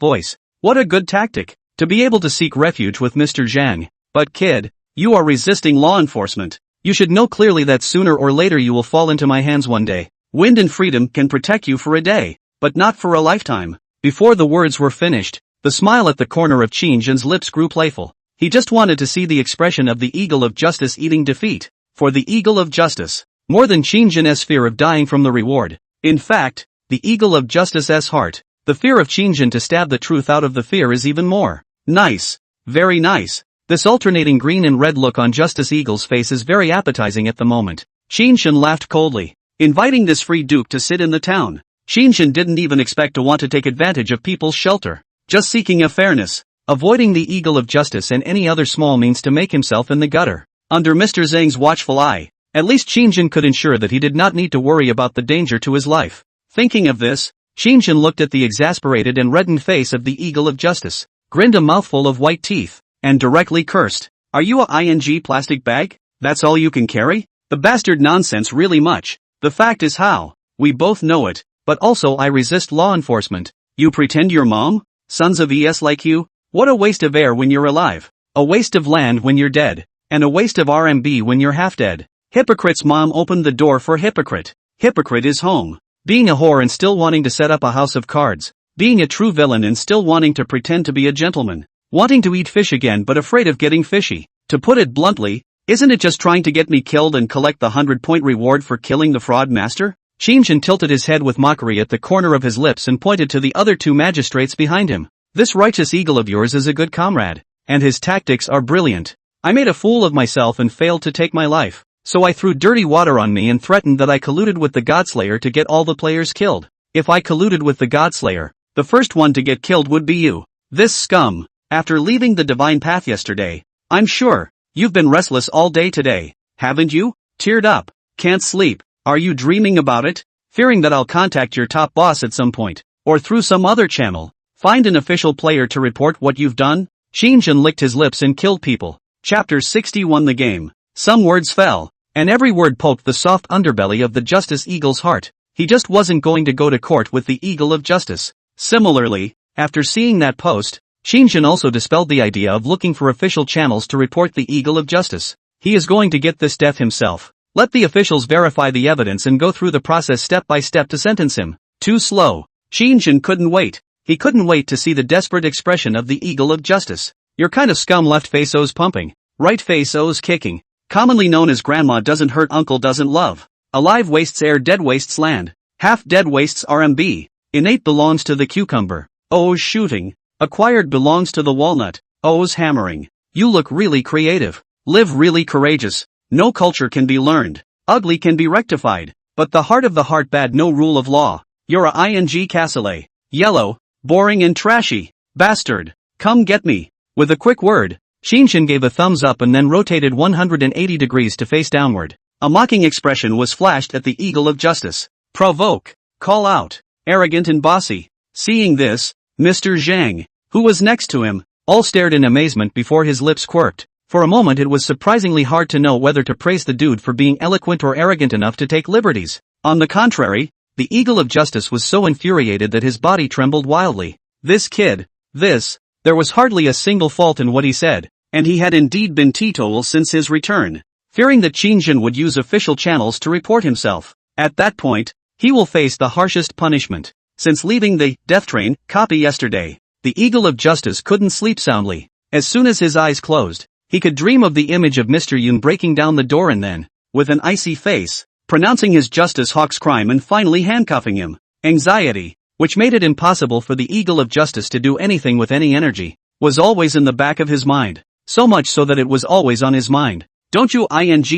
[SPEAKER 1] voice, "What a good tactic, to be able to seek refuge with Mr. Zhang. But kid, you are resisting law enforcement. You should know clearly that sooner or later you will fall into my hands one day. Wind and freedom can protect you for a day, but not for a lifetime." Before the words were finished, the smile at the corner of Qin's lips grew playful. He just wanted to see the expression of the Eagle of Justice eating defeat. For the Eagle of Justice, more than Qin's fear of dying from the reward. In fact, the Eagle of Justice's heart, the fear of Qin to stab the truth out of the fear is even more. Nice. Very nice. This alternating green and red look on Justice Eagle's face is very appetizing at the moment. Qin laughed coldly, inviting this free duke to sit in the town. Qin didn't even expect to want to take advantage of people's shelter, just seeking a fairness, avoiding the Eagle of Justice and any other small means to make himself in the gutter. Under Mr. Zhang's watchful eye, at least Qin could ensure that he did not need to worry about the danger to his life. Thinking of this, Qin looked at the exasperated and reddened face of the Eagle of Justice, grinned a mouthful of white teeth, and directly cursed. "Are you a ing plastic bag? That's all you can carry? The bastard nonsense really much. The fact is how, we both know it, but also I resist law enforcement. You pretend you're mom? Sons of ES like you? What a waste of air when you're alive. A waste of land when you're dead. And a waste of RMB when you're half dead. Hypocrite's mom opened the door for hypocrite. Hypocrite is home. Being a whore and still wanting to set up a house of cards. Being a true villain and still wanting to pretend to be a gentleman. Wanting to eat fish again but afraid of getting fishy. To put it bluntly, isn't it just trying to get me killed and collect the 100-point reward for killing the fraud master?" Qin tilted his head with mockery at the corner of his lips and pointed to the other two magistrates behind him. "This righteous eagle of yours is a good comrade, and his tactics are brilliant. I made a fool of myself and failed to take my life, so I threw dirty water on me and threatened that I colluded with the Godslayer to get all the players killed. If I colluded with the Godslayer, the first one to get killed would be you. This scum. After leaving the Divine Path yesterday, I'm sure, you've been restless all day today, haven't you? Teared up, can't sleep, are you dreaming about it? Fearing that I'll contact your top boss at some point, or through some other channel, find an official player to report what you've done?" Qin licked his lips and killed people. Chapter 61. The game. Some words fell, and every word poked the soft underbelly of the Justice Eagle's heart. He just wasn't going to go to court with the Eagle of Justice. Similarly, after seeing that post, Qin also dispelled the idea of looking for official channels to report the Eagle of Justice. He is going to get this death himself. Let the officials verify the evidence and go through the process step by step to sentence him. Too slow. Qin couldn't wait. He couldn't wait to see the desperate expression of the Eagle of Justice. "Your kind of scum left face O's pumping, right face O's kicking. Commonly known as grandma doesn't hurt uncle doesn't love. Alive wastes air dead wastes land. Half dead wastes RMB. Innate belongs to the cucumber. O's shooting. Acquired belongs to the walnut. O's hammering. You look really creative. Live really courageous. No culture can be learned. Ugly can be rectified. But the heart of the heart bad no rule of law. You're a ing cassoulet. Yellow. Boring and trashy. Bastard. Come get me." With a quick word, Qin gave a thumbs up and then rotated 180 degrees to face downward. A mocking expression was flashed at the Eagle of Justice. Provoke. Call out. Arrogant and bossy. Seeing this, Mr. Zhang, who was next to him, all stared in amazement before his lips quirked. For a moment it was surprisingly hard to know whether to praise the dude for being eloquent or arrogant enough to take liberties. On the contrary, the Eagle of Justice was so infuriated that his body trembled wildly. This kid, there was hardly a single fault in what he said, and he had indeed been teetotal since his return. Fearing that Qin would use official channels to report himself, at that point, he will face the harshest punishment. Since leaving the death train copy yesterday, the Eagle of Justice couldn't sleep soundly. As soon as his eyes closed, he could dream of the image of Mr. Yun breaking down the door and then, with an icy face, pronouncing his justice hawk's crime and finally handcuffing him. Anxiety, which made it impossible for the Eagle of Justice to do anything with any energy, was always in the back of his mind. So much so that it was always on his mind. Don't you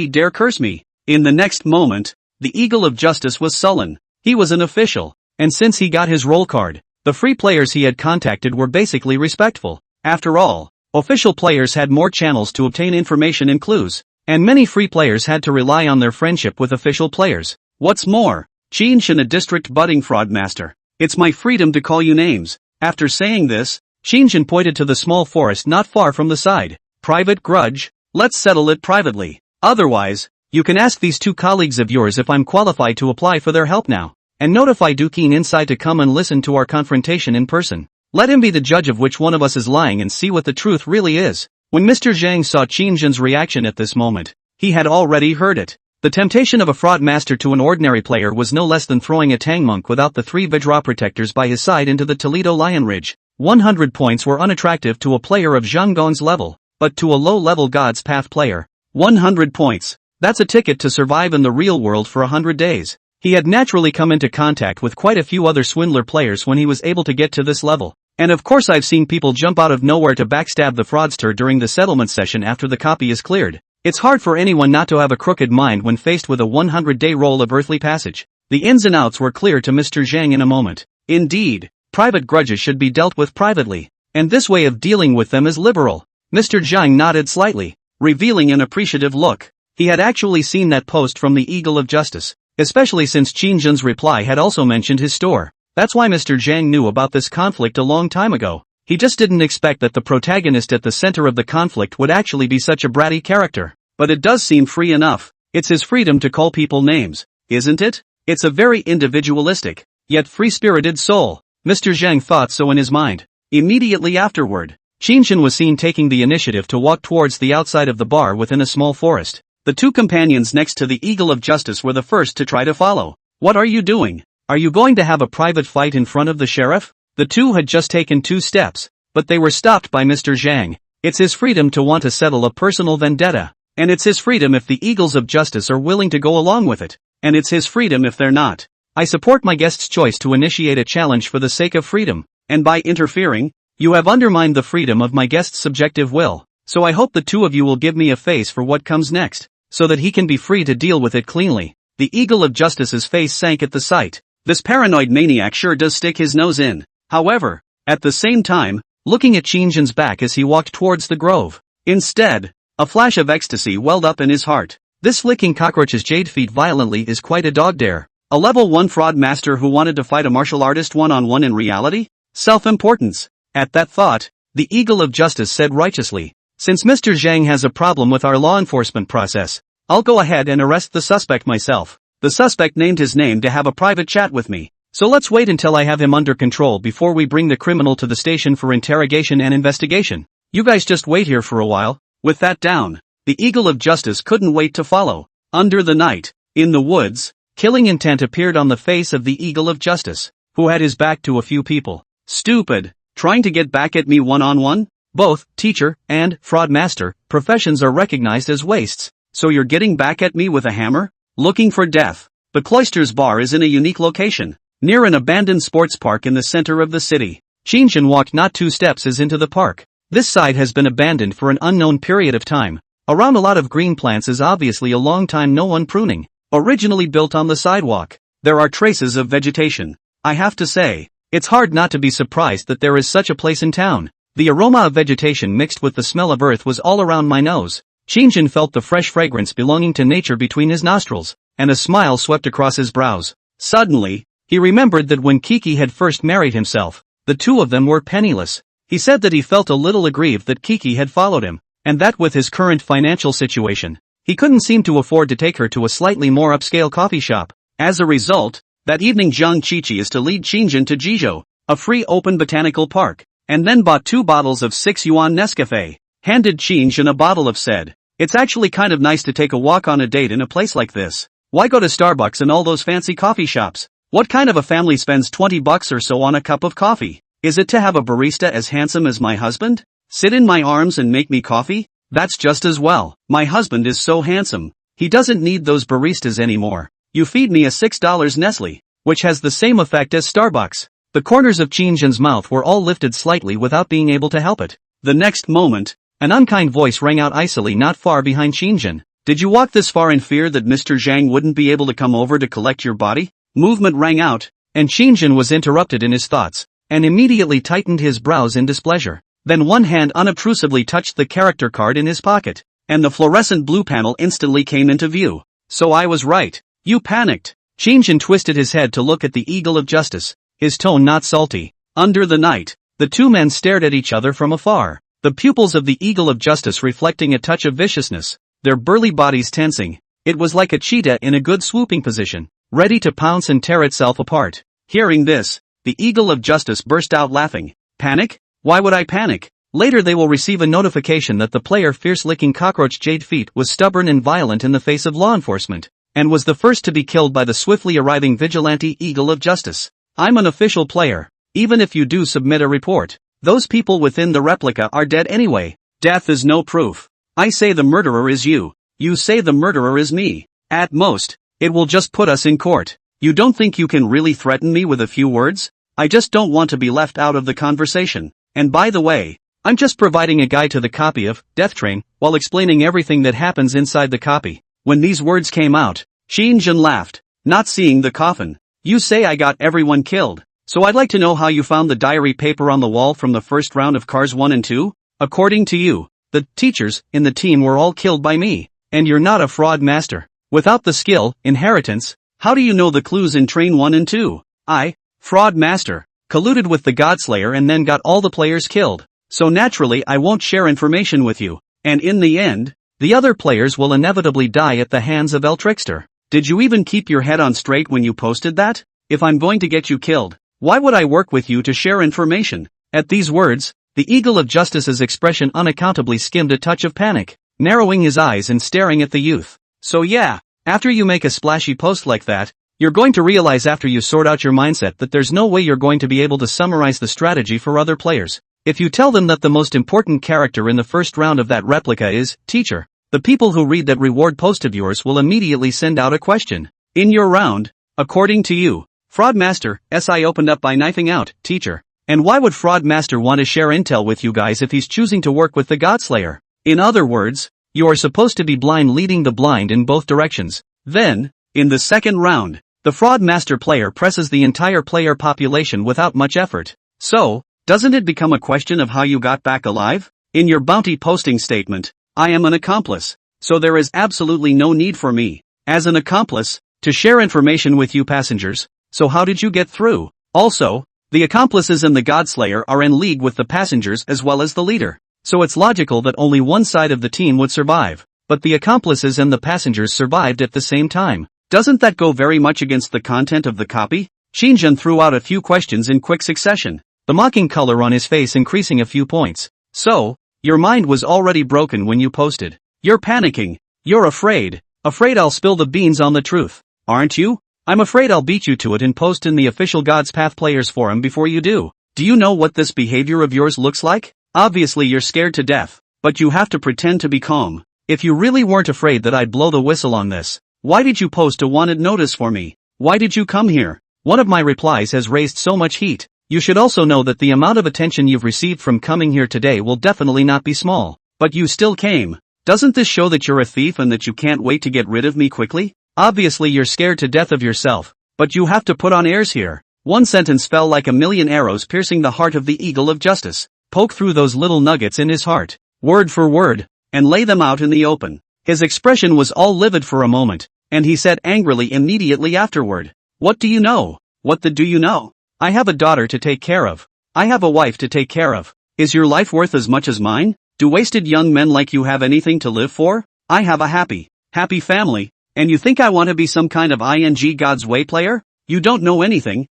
[SPEAKER 1] dare curse me. In the next moment, the Eagle of Justice was sullen. He was an official, and since he got his roll card, the free players he had contacted were basically respectful. After all, official players had more channels to obtain information and clues, and many free players had to rely on their friendship with official players. What's more, Qin Shang, a district budding fraud master. It's my freedom to call you names. After saying this, Qin Shang pointed to the small forest not far from the side. Private grudge? Let's settle it privately. Otherwise, you can ask these two colleagues of yours if I'm qualified to apply for their help now, and notify Duquesne inside to come and listen to our confrontation in person. Let him be the judge of which one of us is lying and see what the truth really is. When Mr. Zhang saw Qin Shang's reaction at this moment, he had already heard it. The temptation of a fraud master to an ordinary player was no less than throwing a Tang monk without the 3 Vajra protectors by his side into the Toledo Lion Ridge. 100 points were unattractive to a player of Zhang Gong's level, but to a low-level God's Path player, 100 points. That's a ticket to survive in the real world for 100 days. He had naturally come into contact with quite a few other Swindler players when he was able to get to this level. And of course I've seen people jump out of nowhere to backstab the fraudster during the settlement session after the copy is cleared. It's hard for anyone not to have a crooked mind when faced with a 100-day roll of earthly passage. The ins and outs were clear to Mr. Zhang in a moment. Indeed, private grudges should be dealt with privately, and this way of dealing with them is liberal. Mr. Zhang nodded slightly, revealing an appreciative look. He had actually seen that post from the Eagle of Justice, especially since Qin Shang's reply had also mentioned his store. That's why Mr. Zhang knew about this conflict a long time ago. He just didn't expect that the protagonist at the center of the conflict would actually be such a bratty character. But it does seem free enough. It's his freedom to call people names, isn't it? It's a very individualistic, yet free-spirited soul. Mr. Zhang thought so in his mind. Immediately afterward, Qin Shang was seen taking the initiative to walk towards the outside of the bar within a small forest. The two companions next to the Eagle of Justice were the first to try to follow. What are you doing? Are you going to have a private fight in front of the sheriff? The two had just taken 2 steps, but they were stopped by Mr. Zhang. It's his freedom to want to settle a personal vendetta, and it's his freedom if the Eagles of Justice are willing to go along with it, and it's his freedom if they're not. I support my guest's choice to initiate a challenge for the sake of freedom, and by interfering, you have undermined the freedom of my guest's subjective will, so I hope the two of you will give me a face for what comes next, so that he can be free to deal with it cleanly. The Eagle of Justice's face sank at the sight. This paranoid maniac sure does stick his nose in. However, at the same time, looking at Qin Shang's back as he walked towards the grove. Instead, a flash of ecstasy welled up in his heart. This flicking cockroach's jade feet violently is quite a dog dare. A level 1 fraud master who wanted to fight a martial artist one-on-one in reality? Self-importance. At that thought, the Eagle of Justice said righteously, since Mr. Zhang has a problem with our law enforcement process, I'll go ahead and arrest the suspect myself. The suspect named his name to have a private chat with me, so let's wait until I have him under control before we bring the criminal to the station for interrogation and investigation. You guys just wait here for a while. With that down, the Eagle of Justice couldn't wait to follow. Under the night, in the woods, killing intent appeared on the face of the Eagle of Justice, who had his back to a few people. Stupid, trying to get back at me one-on-one? Both, teacher, and fraud master, professions are recognized as wastes, so you're getting back at me with a hammer? Looking for death. The Cloisters Bar is in a unique location, near an abandoned sports park in the center of the city. Qin Shang walked not 2 steps as into the park. This side has been abandoned for an unknown period of time. Around a lot of green plants is obviously a long time no one pruning. Originally built on the sidewalk, there are traces of vegetation. I have to say, it's hard not to be surprised that there is such a place in town. The aroma of vegetation mixed with the smell of earth was all around my nose. Qin Shang felt the fresh fragrance belonging to nature between his nostrils, and a smile swept across his brows. Suddenly, he remembered that when Kiki had first married himself, the two of them were penniless. He said that he felt a little aggrieved that Kiki had followed him, and that with his current financial situation, he couldn't seem to afford to take her to a slightly more upscale coffee shop. As a result, that evening Zhang Qiqi is to lead Qin Shang to Jizhou, a free open botanical park, and then bought 2 bottles of 6 yuan Nescafe. Handed Qin Shang a bottle of said, "It's actually kind of nice to take a walk on a date in a place like this. Why go to Starbucks and all those fancy coffee shops? What kind of a family spends $20 or so on a cup of coffee? Is it to have a barista as handsome as my husband? Sit in my arms and make me coffee? That's just as well. My husband is so handsome, he doesn't need those baristas anymore." You feed me a $6 Nestle, which has the same effect as Starbucks. The corners of Qin Shang's mouth were all lifted slightly without being able to help it. The next moment, an unkind voice rang out icily not far behind Qin Shang. Did you walk this far in fear that Mr. Zhang wouldn't be able to come over to collect your body? Movement rang out, and Qin Shang was interrupted in his thoughts, and immediately tightened his brows in displeasure. Then one hand unobtrusively touched the character card in his pocket, and the fluorescent blue panel instantly came into view. So I was right. You panicked. Qin Shang twisted his head to look at the Eagle of Justice, his tone not salty. Under the night, the two men stared at each other from afar, the pupils of the Eagle of Justice reflecting a touch of viciousness, their burly bodies tensing. It was like a cheetah in a good swooping position, ready to pounce and tear itself apart. Hearing this, the Eagle of Justice burst out laughing. Panic? Why would I panic? Later they will receive a notification that the player fierce-licking cockroach Jade Feet was stubborn and violent in the face of law enforcement, and was the first to be killed by the swiftly arriving vigilante Eagle of Justice. I'm an official player. Even if you do submit a report, those people within the replica are dead anyway. Death is no proof. I say the murderer is you. You say the murderer is me. At most, it will just put us in court. You don't think you can really threaten me with a few words? I just don't want to be left out of the conversation. And by the way, I'm just providing a guide to the copy of Death Train, while explaining everything that happens inside the copy. When these words came out, Qin Shang laughed, not seeing the coffin. You say I got everyone killed, so I'd like to know how you found the diary paper on the wall from the first round of Cars 1 and 2? According to you, the teachers in the team were all killed by me, and you're not a fraud master. Without the skill, inheritance, how do you know the clues in Train 1 and 2? I, fraud master, colluded with the Godslayer and then got all the players killed. So naturally I won't share information with you, and in the end, the other players will inevitably die at the hands of El Trickster. Did you even keep your head on straight when you posted that? If I'm going to get you killed, why would I work with you to share information? At these words, the Eagle of Justice's expression unaccountably skimmed a touch of panic, narrowing his eyes and staring at the youth. So yeah, after you make a splashy post like that, you're going to realize after you sort out your mindset that there's no way you're going to be able to summarize the strategy for other players. If you tell them that the most important character in the first round of that replica is teacher, the people who read that reward post of yours will immediately send out a question. In your round, according to you, Fraud Master, SI opened up by knifing out teacher. And why would Fraud Master want to share intel with you guys if he's choosing to work with the Godslayer? In other words, you are supposed to be blind leading the blind in both directions. Then, in the second round, the Fraud Master player presses the entire player population without much effort. So, doesn't it become a question of how you got back alive? In your bounty posting statement, I am an accomplice, so there is absolutely no need for me, as an accomplice, to share information with you passengers. So how did you get through? Also, the accomplices and the Godslayer are in league with the passengers as well as the leader. So it's logical that only one side of the team would survive, but the accomplices and the passengers survived at the same time. Doesn't that go very much against the content of the copy? Qin Shang threw out a few questions in quick succession, the mocking color on his face increasing a few points. So, your mind was already broken when you posted. You're panicking. You're afraid. Afraid I'll spill the beans on the truth. Aren't you? I'm afraid I'll beat you to it and post in the official God's Path Players forum before you do. Do you know what this behavior of yours looks like? Obviously you're scared to death, but you have to pretend to be calm. If you really weren't afraid that I'd blow the whistle on this, why did you post a wanted notice for me? Why did you come here? One of my replies has raised so much heat. You should also know that the amount of attention you've received from coming here today will definitely not be small. But you still came. Doesn't this show that you're a thief and that you can't wait to get rid of me quickly? Obviously you're scared to death of yourself, but you have to put on airs here. One sentence fell like a million arrows piercing the heart of the Eagle of Justice. Poke through those little nuggets in his heart, word for word, and lay them out in the open. His expression was all livid for a moment, and he said angrily immediately afterward, "What do you know? What do you know? I have a daughter to take care of. I have a wife to take care of. Is your life worth as much as mine? Do wasted young men like you have anything to live for? I have a happy family, and you think I want to be some kind of ing God's way player? You don't know anything,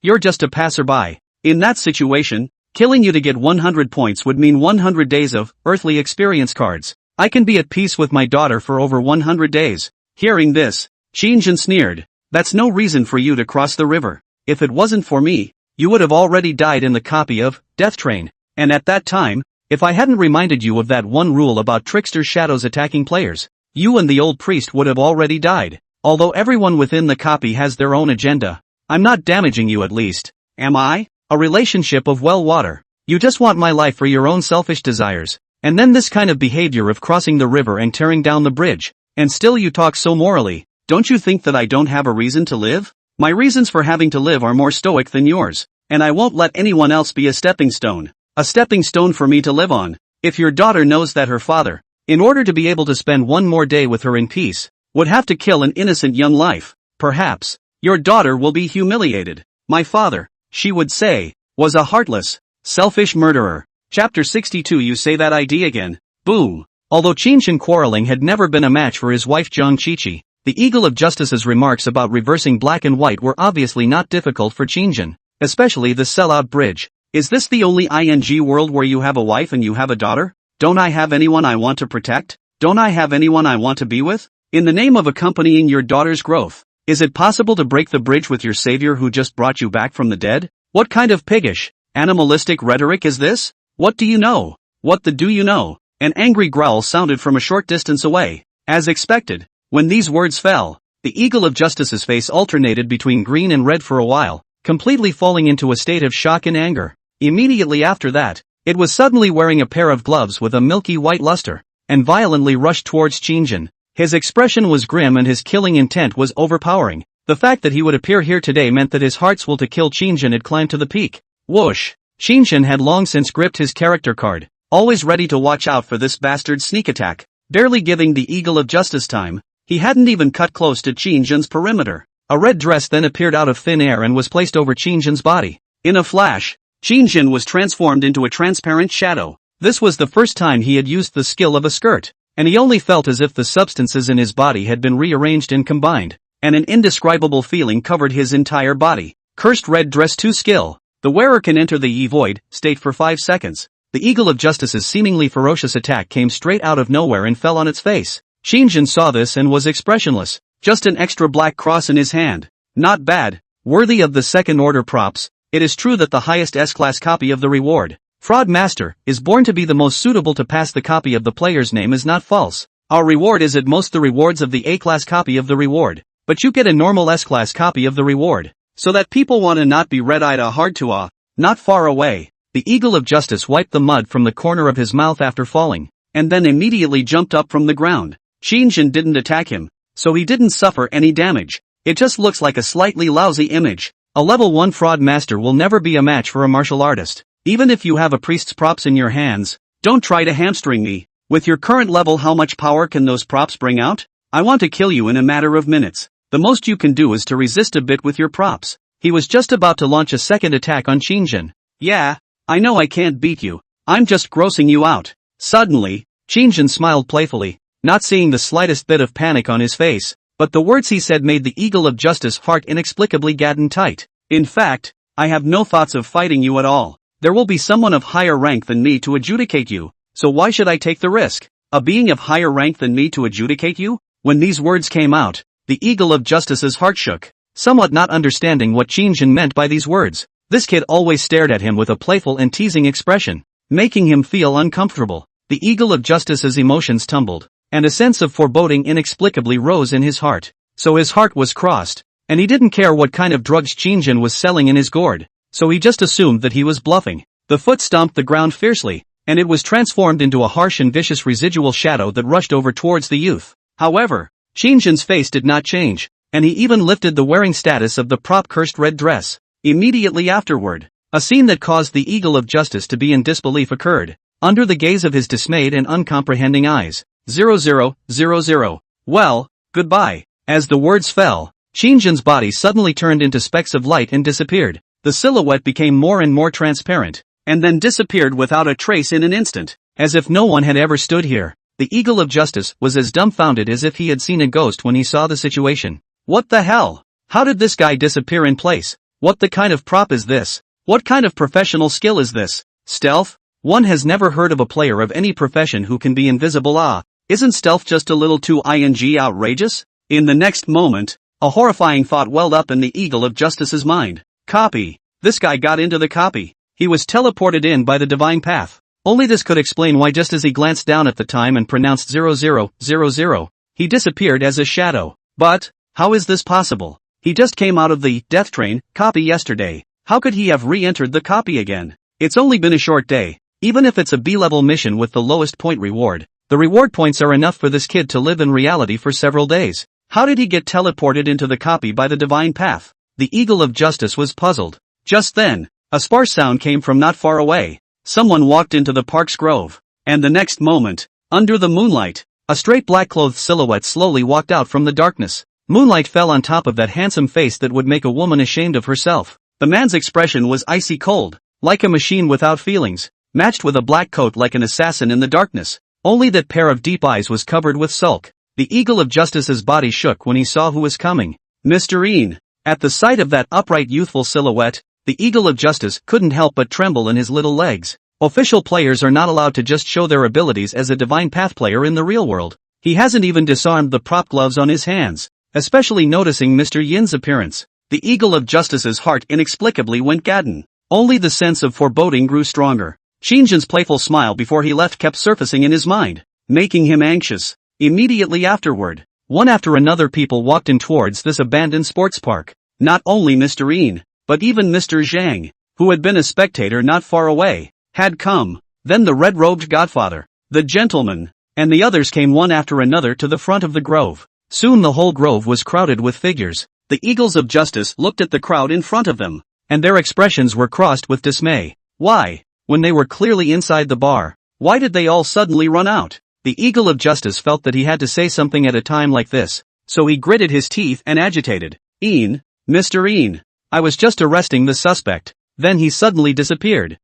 [SPEAKER 1] you're just a passerby. In that situation, killing you to get 100 points would mean 100 days of earthly experience cards. I can be at peace with my daughter for over 100 days. Hearing this, Qin Shang sneered. That's no reason for you to cross the river. If it wasn't for me, you would have already died in the copy of Death Train. And at that time, if I hadn't reminded you of that one rule about trickster shadows attacking players, you and the old priest would have already died. Although everyone within the copy has their own agenda, I'm not damaging you at least, am I? A relationship of well water. You just want my life for your own selfish desires. And then this kind of behavior of crossing the river and tearing down the bridge. And still you talk so morally. Don't you think that I don't have a reason to live? My reasons for having to live are more stoic than yours. And I won't let anyone else be a stepping stone. A stepping stone for me to live on. If your daughter knows that her father, in order to be able to spend one more day with her in peace, would have to kill an innocent young life, perhaps, your daughter will be humiliated. My father, she would say, was a heartless, selfish murderer. Chapter 62. You say that ID again. Boom. Although Qin Shang quarreling had never been a match for his wife Jiang Qiqi, the Eagle of Justice's remarks about reversing black and white were obviously not difficult for Qin Shang, especially the sellout bridge. Is this the only ING world where you have a wife and you have a daughter? Don't I have anyone I want to protect? Don't I have anyone I want to be with? In the name of accompanying your daughter's growth, is it possible to break the bridge with your savior who just brought you back from the dead? What kind of piggish, animalistic rhetoric is this? What do you know? What the do you know? An angry growl sounded from a short distance away. As expected, when these words fell, the Eagle of Justice's face alternated between green and red for a while, completely falling into a state of shock and anger. Immediately after that, it was suddenly wearing a pair of gloves with a milky white luster, and violently rushed towards Qin Shang. His expression was grim and his killing intent was overpowering. The fact that he would appear here today meant that his heart's will to kill Qin Shang had climbed to the peak. Whoosh! Qin Shang had long since gripped his character card, always ready to watch out for this bastard's sneak attack. Barely giving the Eagle of Justice time, he hadn't even cut close to Qin Shang's perimeter. A red dress then appeared out of thin air and was placed over Qin Shang's body. In a flash, Qin Shang was transformed into a transparent shadow. This was the first time he had used the skill of a skirt, and he only felt as if the substances in his body had been rearranged and combined, and an indescribable feeling covered his entire body. Cursed red dress 2 skill. The wearer can enter the void state for 5 seconds. The Eagle of Justice's seemingly ferocious attack came straight out of nowhere and fell on its face. Qin Shang saw this and was expressionless. Just an extra black cross in his hand. Not bad. Worthy of the second order props. It is true that the highest S-class copy of the reward, Fraud Master, is born to be the most suitable to pass the copy of the player's name is not false. Our reward is at most the rewards of the A-class copy of the reward, but you get a normal S-class copy of the reward. So that people want to not be red-eyed hard to not far away. The Eagle of Justice wiped the mud from the corner of his mouth after falling, and then immediately jumped up from the ground. Qin Shang didn't attack him, so he didn't suffer any damage. It just looks like a slightly lousy image. A level 1 Fraud Master will never be a match for a martial artist. Even if you have a priest's props in your hands, don't try to hamstring me. With your current level, how much power can those props bring out? I want to kill you in a matter of minutes. The most you can do is to resist a bit with your props. He was just about to launch a second attack on Qin Shang. Yeah, I know I can't beat you. I'm just grossing you out. Suddenly, Qin Shang smiled playfully, not seeing the slightest bit of panic on his face, but the words he said made the Eagle of Justice heart inexplicably gotten tight. In fact, I have no thoughts of fighting you at all. There will be someone of higher rank than me to adjudicate you, so why should I take the risk? A being of higher rank than me to adjudicate you? When these words came out, the Eagle of Justice's heart shook, somewhat not understanding what Qin Shang meant by these words. This kid always stared at him with a playful and teasing expression, making him feel uncomfortable. The Eagle of Justice's emotions tumbled, and a sense of foreboding inexplicably rose in his heart. So his heart was crossed, and he didn't care what kind of drugs Qin Shang was selling in his gourd, so he just assumed that he was bluffing. The foot stomped the ground fiercely, and it was transformed into a harsh and vicious residual shadow that rushed over towards the youth. However, Qin Shang's face did not change, and he even lifted the wearing status of the prop cursed red dress. Immediately afterward, a scene that caused the Eagle of Justice to be in disbelief occurred, under the gaze of his dismayed and uncomprehending eyes. 0000. Well, goodbye. As the words fell, Qin Shang's body suddenly turned into specks of light and disappeared. The silhouette became more and more transparent, and then disappeared without a trace in an instant, as if no one had ever stood here. The Eagle of Justice was as dumbfounded as if he had seen a ghost when he saw the situation. What the hell? How did this guy disappear in place? What the kind of prop is this? What kind of professional skill is this? Stealth? One has never heard of a player of any profession who can be invisible. Isn't stealth just a little too outrageous? In the next moment, a horrifying thought welled up in the Eagle of Justice's mind. Copy. This guy got into the copy. He was teleported in by the divine path. Only this could explain why just as he glanced down at the time and pronounced 0000, he disappeared as a shadow. But, How is this possible? He just came out of the death train copy yesterday. How could he have re-entered the copy again? It's only been a short day. Even if it's a B-level mission with the lowest point reward, the reward points are enough for this kid to live in reality for several days. How did he get teleported into the copy by the divine path? The Eagle of Justice was puzzled. Just then, a sparse sound came from not far away. Someone walked into the park's grove. And the next moment, under the moonlight, a straight black-clothed silhouette slowly walked out from the darkness. Moonlight fell on top of that handsome face that would make a woman ashamed of herself. The man's expression was icy cold, like a machine without feelings, matched with a black coat like an assassin in the darkness. Only that pair of deep eyes was covered with sulk. The Eagle of Justice's body shook when he saw who was coming. Mr. Een. At the sight of that upright youthful silhouette, the Eagle of Justice couldn't help but tremble in his little legs. Official players are not allowed to just show their abilities as a divine path player in the real world. He hasn't even disarmed the prop gloves on his hands. Especially noticing Mr. Yin's appearance, the Eagle of Justice's heart inexplicably went gadden. Only the sense of foreboding grew stronger. Xinjian's playful smile before he left kept surfacing in his mind, making him anxious. Immediately afterward, one after another people walked in towards this abandoned sports park. Not only Mr. Een, but even Mr. Zhang, who had been a spectator not far away, had come. Then the red-robed godfather, the gentleman, and the others came one after another to the front of the grove. Soon the whole grove was crowded with figures. The Eagles of Justice looked at the crowd in front of them, and their expressions were crossed with dismay. Why? When they were clearly inside the bar, why did they all suddenly run out? The Eagle of Justice felt that he had to say something at a time like this, so he gritted his teeth and agitated. Een, Mr. Een, I was just arresting the suspect. Then he suddenly disappeared.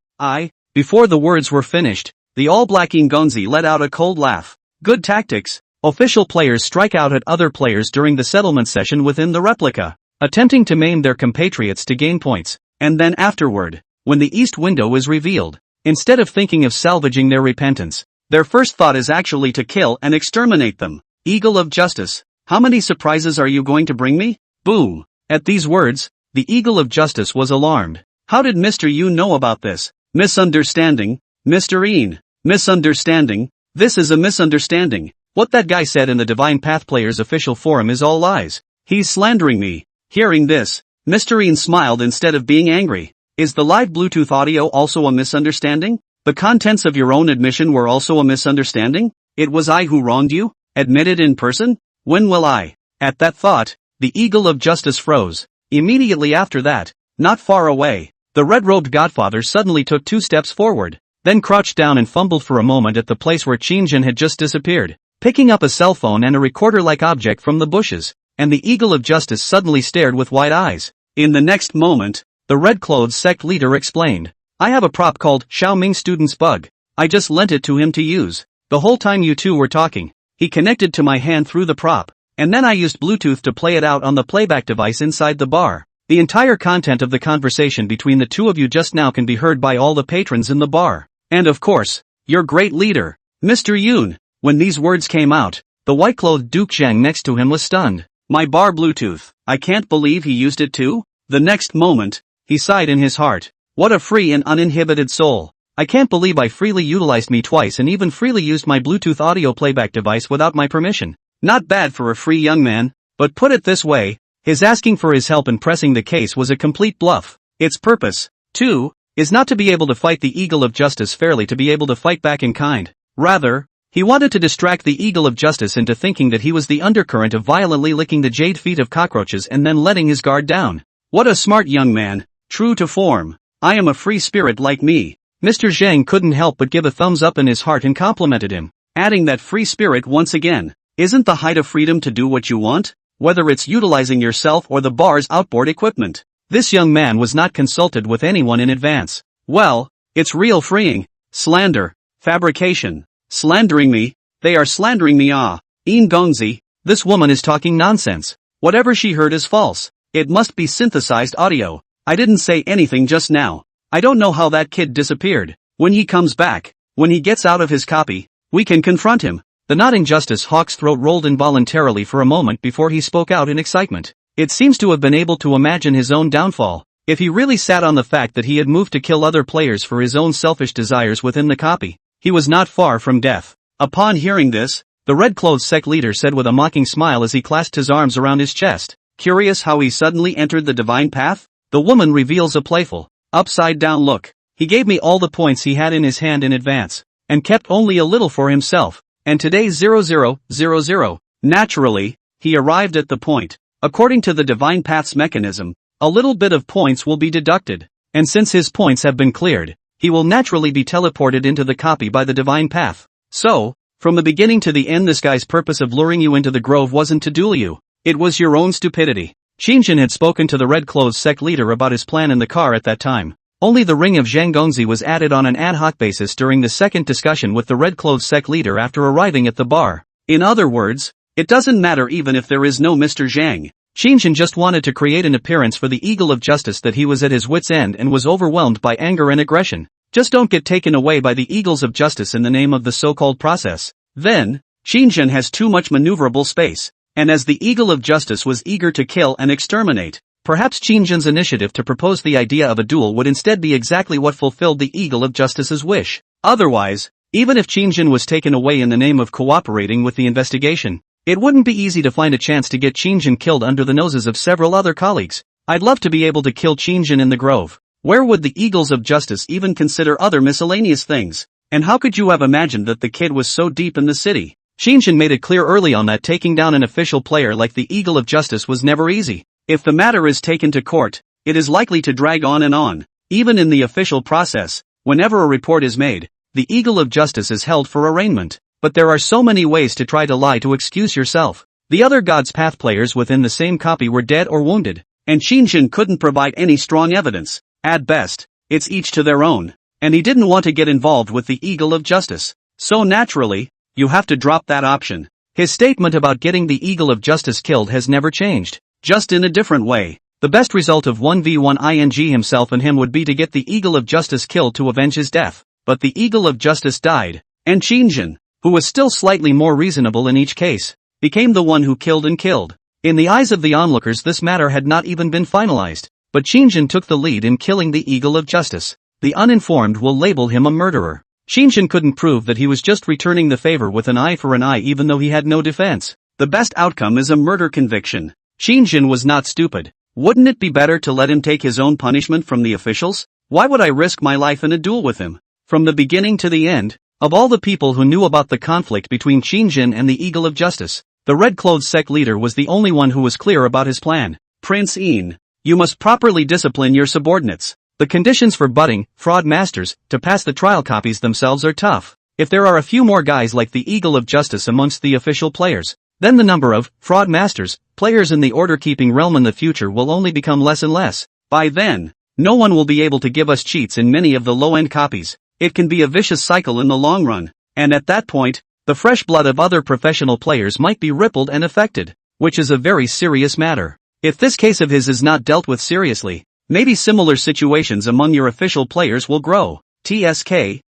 [SPEAKER 1] Before the words were finished, the all-black Een Gonzi let out a cold laugh. Good tactics. Official players strike out at other players during the settlement session within the replica, attempting to maim their compatriots to gain points, and then afterward, when the east window is revealed, instead of thinking of salvaging their repentance, their first thought is actually to kill and exterminate them. Eagle of Justice, how many surprises are you going to bring me? Boom! At these words, the Eagle of Justice was alarmed. How did Mr. Yu know about this? Misunderstanding, Mr. Een. Misunderstanding, this is a misunderstanding. What that guy said in the Divine Path Players official forum is all lies. He's slandering me. Hearing this, Mr. Een smiled instead of being angry. Is the live Bluetooth audio also a misunderstanding? The contents of your own admission were also a misunderstanding? It was I who wronged you? Admitted in person? When will I? At that thought, the Eagle of Justice froze. Immediately after that, not far away, the red-robed godfather suddenly took 2 steps forward, then crouched down and fumbled for a moment at the place where Qin had just disappeared, picking up a cell phone and a recorder-like object from the bushes, and the Eagle of Justice suddenly stared with wide eyes. In the next moment, the red-clothed sect leader explained, I have a prop called Xiaoming Student's Bug. I just lent it to him to use. The whole time you two were talking, he connected to my hand through the prop, and then I used Bluetooth to play it out on the playback device inside the bar. The entire content of the conversation between the two of you just now can be heard by all the patrons in the bar. And of course, your great leader, Mr. Yoon. When these words came out, the white-clothed Duke Zhang next to him was stunned. My bar Bluetooth, I can't believe he used it too? The next moment, he sighed in his heart. What a free and uninhibited soul. I can't believe I freely utilized me twice and even freely used my Bluetooth audio playback device without my permission. Not bad for a free young man, but put it this way, his asking for his help in pressing the case was a complete bluff. Its purpose, too, is not to be able to fight the Eagle of Justice fairly, to be able to fight back in kind. Rather, he wanted to distract the Eagle of Justice into thinking that he was the undercurrent of violently licking the jade feet of cockroaches and then letting his guard down. What a smart young man, true to form. I am a free spirit like me. Mr. Zhang couldn't help but give a thumbs up in his heart and complimented him, adding that free spirit once again. Isn't the height of freedom to do what you want? Whether it's utilizing yourself or the bar's outboard equipment. This young man was not consulted with anyone in advance. Well, it's real freeing. Slander. Fabrication. Slandering me. They are slandering me. Een Gongzi. This woman is talking nonsense. Whatever she heard is false. It must be synthesized audio. I didn't say anything just now. I don't know how that kid disappeared. When he comes back, when he gets out of his copy, we can confront him. The nodding Justice Hawk's throat rolled involuntarily for a moment before he spoke out in excitement. It seems to have been able to imagine his own downfall. If he really sat on the fact that he had moved to kill other players for his own selfish desires within the copy, he was not far from death. Upon hearing this, the red clothes sect leader said with a mocking smile as he clasped his arms around his chest. Curious how he suddenly entered the divine path? The woman reveals a playful, upside-down look. He gave me all the points he had in his hand in advance, and kept only a little for himself. And today 0000. Naturally, he arrived at the point. According to the divine path's mechanism, a little bit of points will be deducted, and since his points have been cleared, he will naturally be teleported into the copy by the divine path. So, from the beginning to the end, this guy's purpose of luring you into the grove wasn't to duel you. It was your own stupidity. Qin Shang had spoken to the red clothes sect leader about his plan in the car at that time. Only the ring of Zhang Gongzi was added on an ad hoc basis during the second discussion with the red clothes sect leader after arriving at the bar. In other words, it doesn't matter even if there is no Mr. Zhang. Qin Shang just wanted to create an appearance for the Eagle of Justice that he was at his wit's end and was overwhelmed by anger and aggression. Just don't get taken away by the Eagles of Justice in the name of the so-called process. Then, Qin Shang has too much maneuverable space. And as the Eagle of Justice was eager to kill and exterminate, perhaps Qin Shang's initiative to propose the idea of a duel would instead be exactly what fulfilled the Eagle of Justice's wish. Otherwise, even if Qin Shang was taken away in the name of cooperating with the investigation, it wouldn't be easy to find a chance to get Qin Shang killed under the noses of several other colleagues. I'd love to be able to kill Qin Shang in the grove. Where would the Eagles of Justice even consider other miscellaneous things? And how could you have imagined that the kid was so deep in the city? Qin Shang made it clear early on that taking down an official player like the Eagle of Justice was never easy. If the matter is taken to court, it is likely to drag on and on. Even in the official process, whenever a report is made, the Eagle of Justice is held for arraignment. But there are so many ways to try to lie to excuse yourself. The other God's Path players within the same copy were dead or wounded, and Qin Shang couldn't provide any strong evidence. At best, it's each to their own, and he didn't want to get involved with the Eagle of Justice. So naturally, you have to drop that option. His statement about getting the Eagle of Justice killed has never changed, just in a different way. The best result of 1v1 ing himself and him would be to get the Eagle of Justice killed to avenge his death. But the Eagle of Justice died, and Qin Shang, who was still slightly more reasonable in each case, became the one who killed and killed. In the eyes of the onlookers, this matter had not even been finalized, but Qin Shang took the lead in killing the Eagle of Justice. The uninformed will label him a murderer. Qin Shang couldn't prove that he was just returning the favor with an eye for an eye even though he had no defense. The best outcome is a murder conviction. Qin Shang was not stupid. Wouldn't it be better to let him take his own punishment from the officials? Why would I risk my life in a duel with him? From the beginning to the end, of all the people who knew about the conflict between Qin Shang and the Eagle of Justice, the red clothes sect leader was the only one who was clear about his plan. Prince Yin, you must properly discipline your subordinates. The conditions for budding fraud masters to pass the trial copies themselves are tough. If there are a few more guys like the Eagle of Justice amongst the official players, then the number of fraud masters, players in the order-keeping realm in the future will only become less and less. By then, no one will be able to give us cheats in many of the low-end copies. It can be a vicious cycle in the long run, and at that point, the fresh blood of other professional players might be rippled and affected, which is a very serious matter. If this case of his is not dealt with seriously, maybe similar situations among your official players will grow. TSK,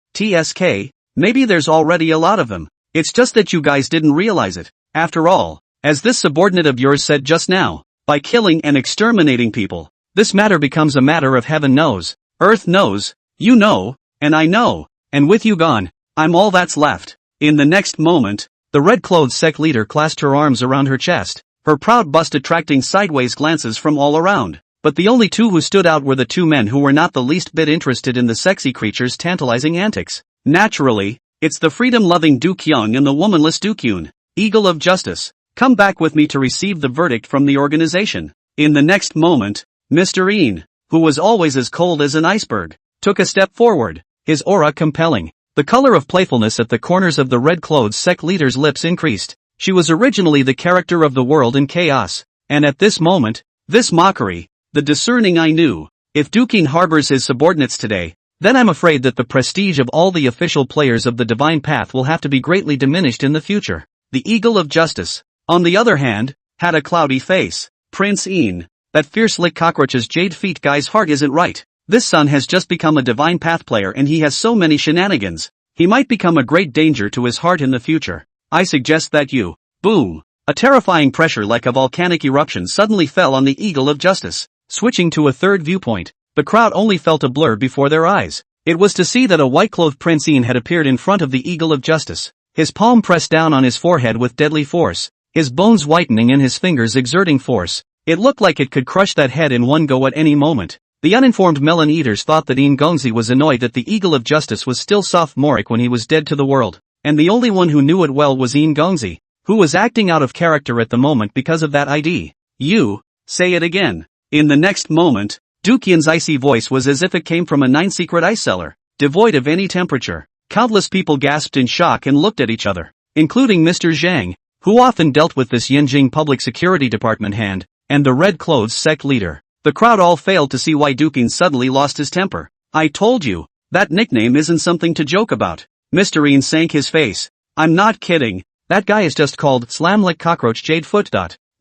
[SPEAKER 1] maybe there's already a lot of them. It's just that you guys didn't realize it. After all, as this subordinate of yours said just now, by killing and exterminating people, this matter becomes a matter of heaven knows, earth knows, you know, and I know, and with you gone, I'm all that's left. In the next moment, the red-clothed sect leader clasped her arms around her chest, her proud bust attracting sideways glances from all around. But the only two who stood out were the two men who were not the least bit interested in the sexy creature's tantalizing antics. Naturally, it's the freedom-loving Du Kyung and the womanless Du Kyun, Eagle of Justice. Come back with me to receive the verdict from the organization. In the next moment, Mr. Yin, who was always as cold as an iceberg, took a step forward, his aura compelling. The color of playfulness at the corners of the red-clothed sect leader's lips increased. She was originally the character of the world in chaos, and at this moment, this mockery, the discerning I knew, if Dukin harbors his subordinates today, then I'm afraid that the prestige of all the official players of the divine path will have to be greatly diminished in the future. The Eagle of Justice, on the other hand, had a cloudy face. Prince Yin, that fierce lick cockroach's jade feet guy's heart isn't right. This son has just become a divine path player and he has so many shenanigans. He might become a great danger to his heart in the future. I suggest that you, boom. A terrifying pressure like a volcanic eruption suddenly fell on the Eagle of Justice. Switching to a third viewpoint, the crowd only felt a blur before their eyes. It was to see that a white-clothed Prince Yin had appeared in front of the Eagle of Justice. his palm pressed down on his forehead with deadly force, his bones whitening and his fingers exerting force. It looked like it could crush that head in one go at any moment. The uninformed melon eaters thought that Gongzi was annoyed that the Eagle of Justice was still sophomoric when he was dead to the world, and the only one who knew it well was Gongzi, who was acting out of character at the moment because of that ID. You, say it again. In the next moment, Duqian's icy voice was as if it came from a nine-secret ice cellar, devoid of any temperature. Countless people gasped in shock and looked at each other, including Mr. Zhang, who often dealt with this Yanjing Public Security Department hand, and the Red Clothes sect leader. The crowd all failed to see why Duqian suddenly lost his temper. I told you, that nickname isn't something to joke about. Mr. Ian sank his face. I'm not kidding, that guy is just called Slamlick Cockroach Jade Foot.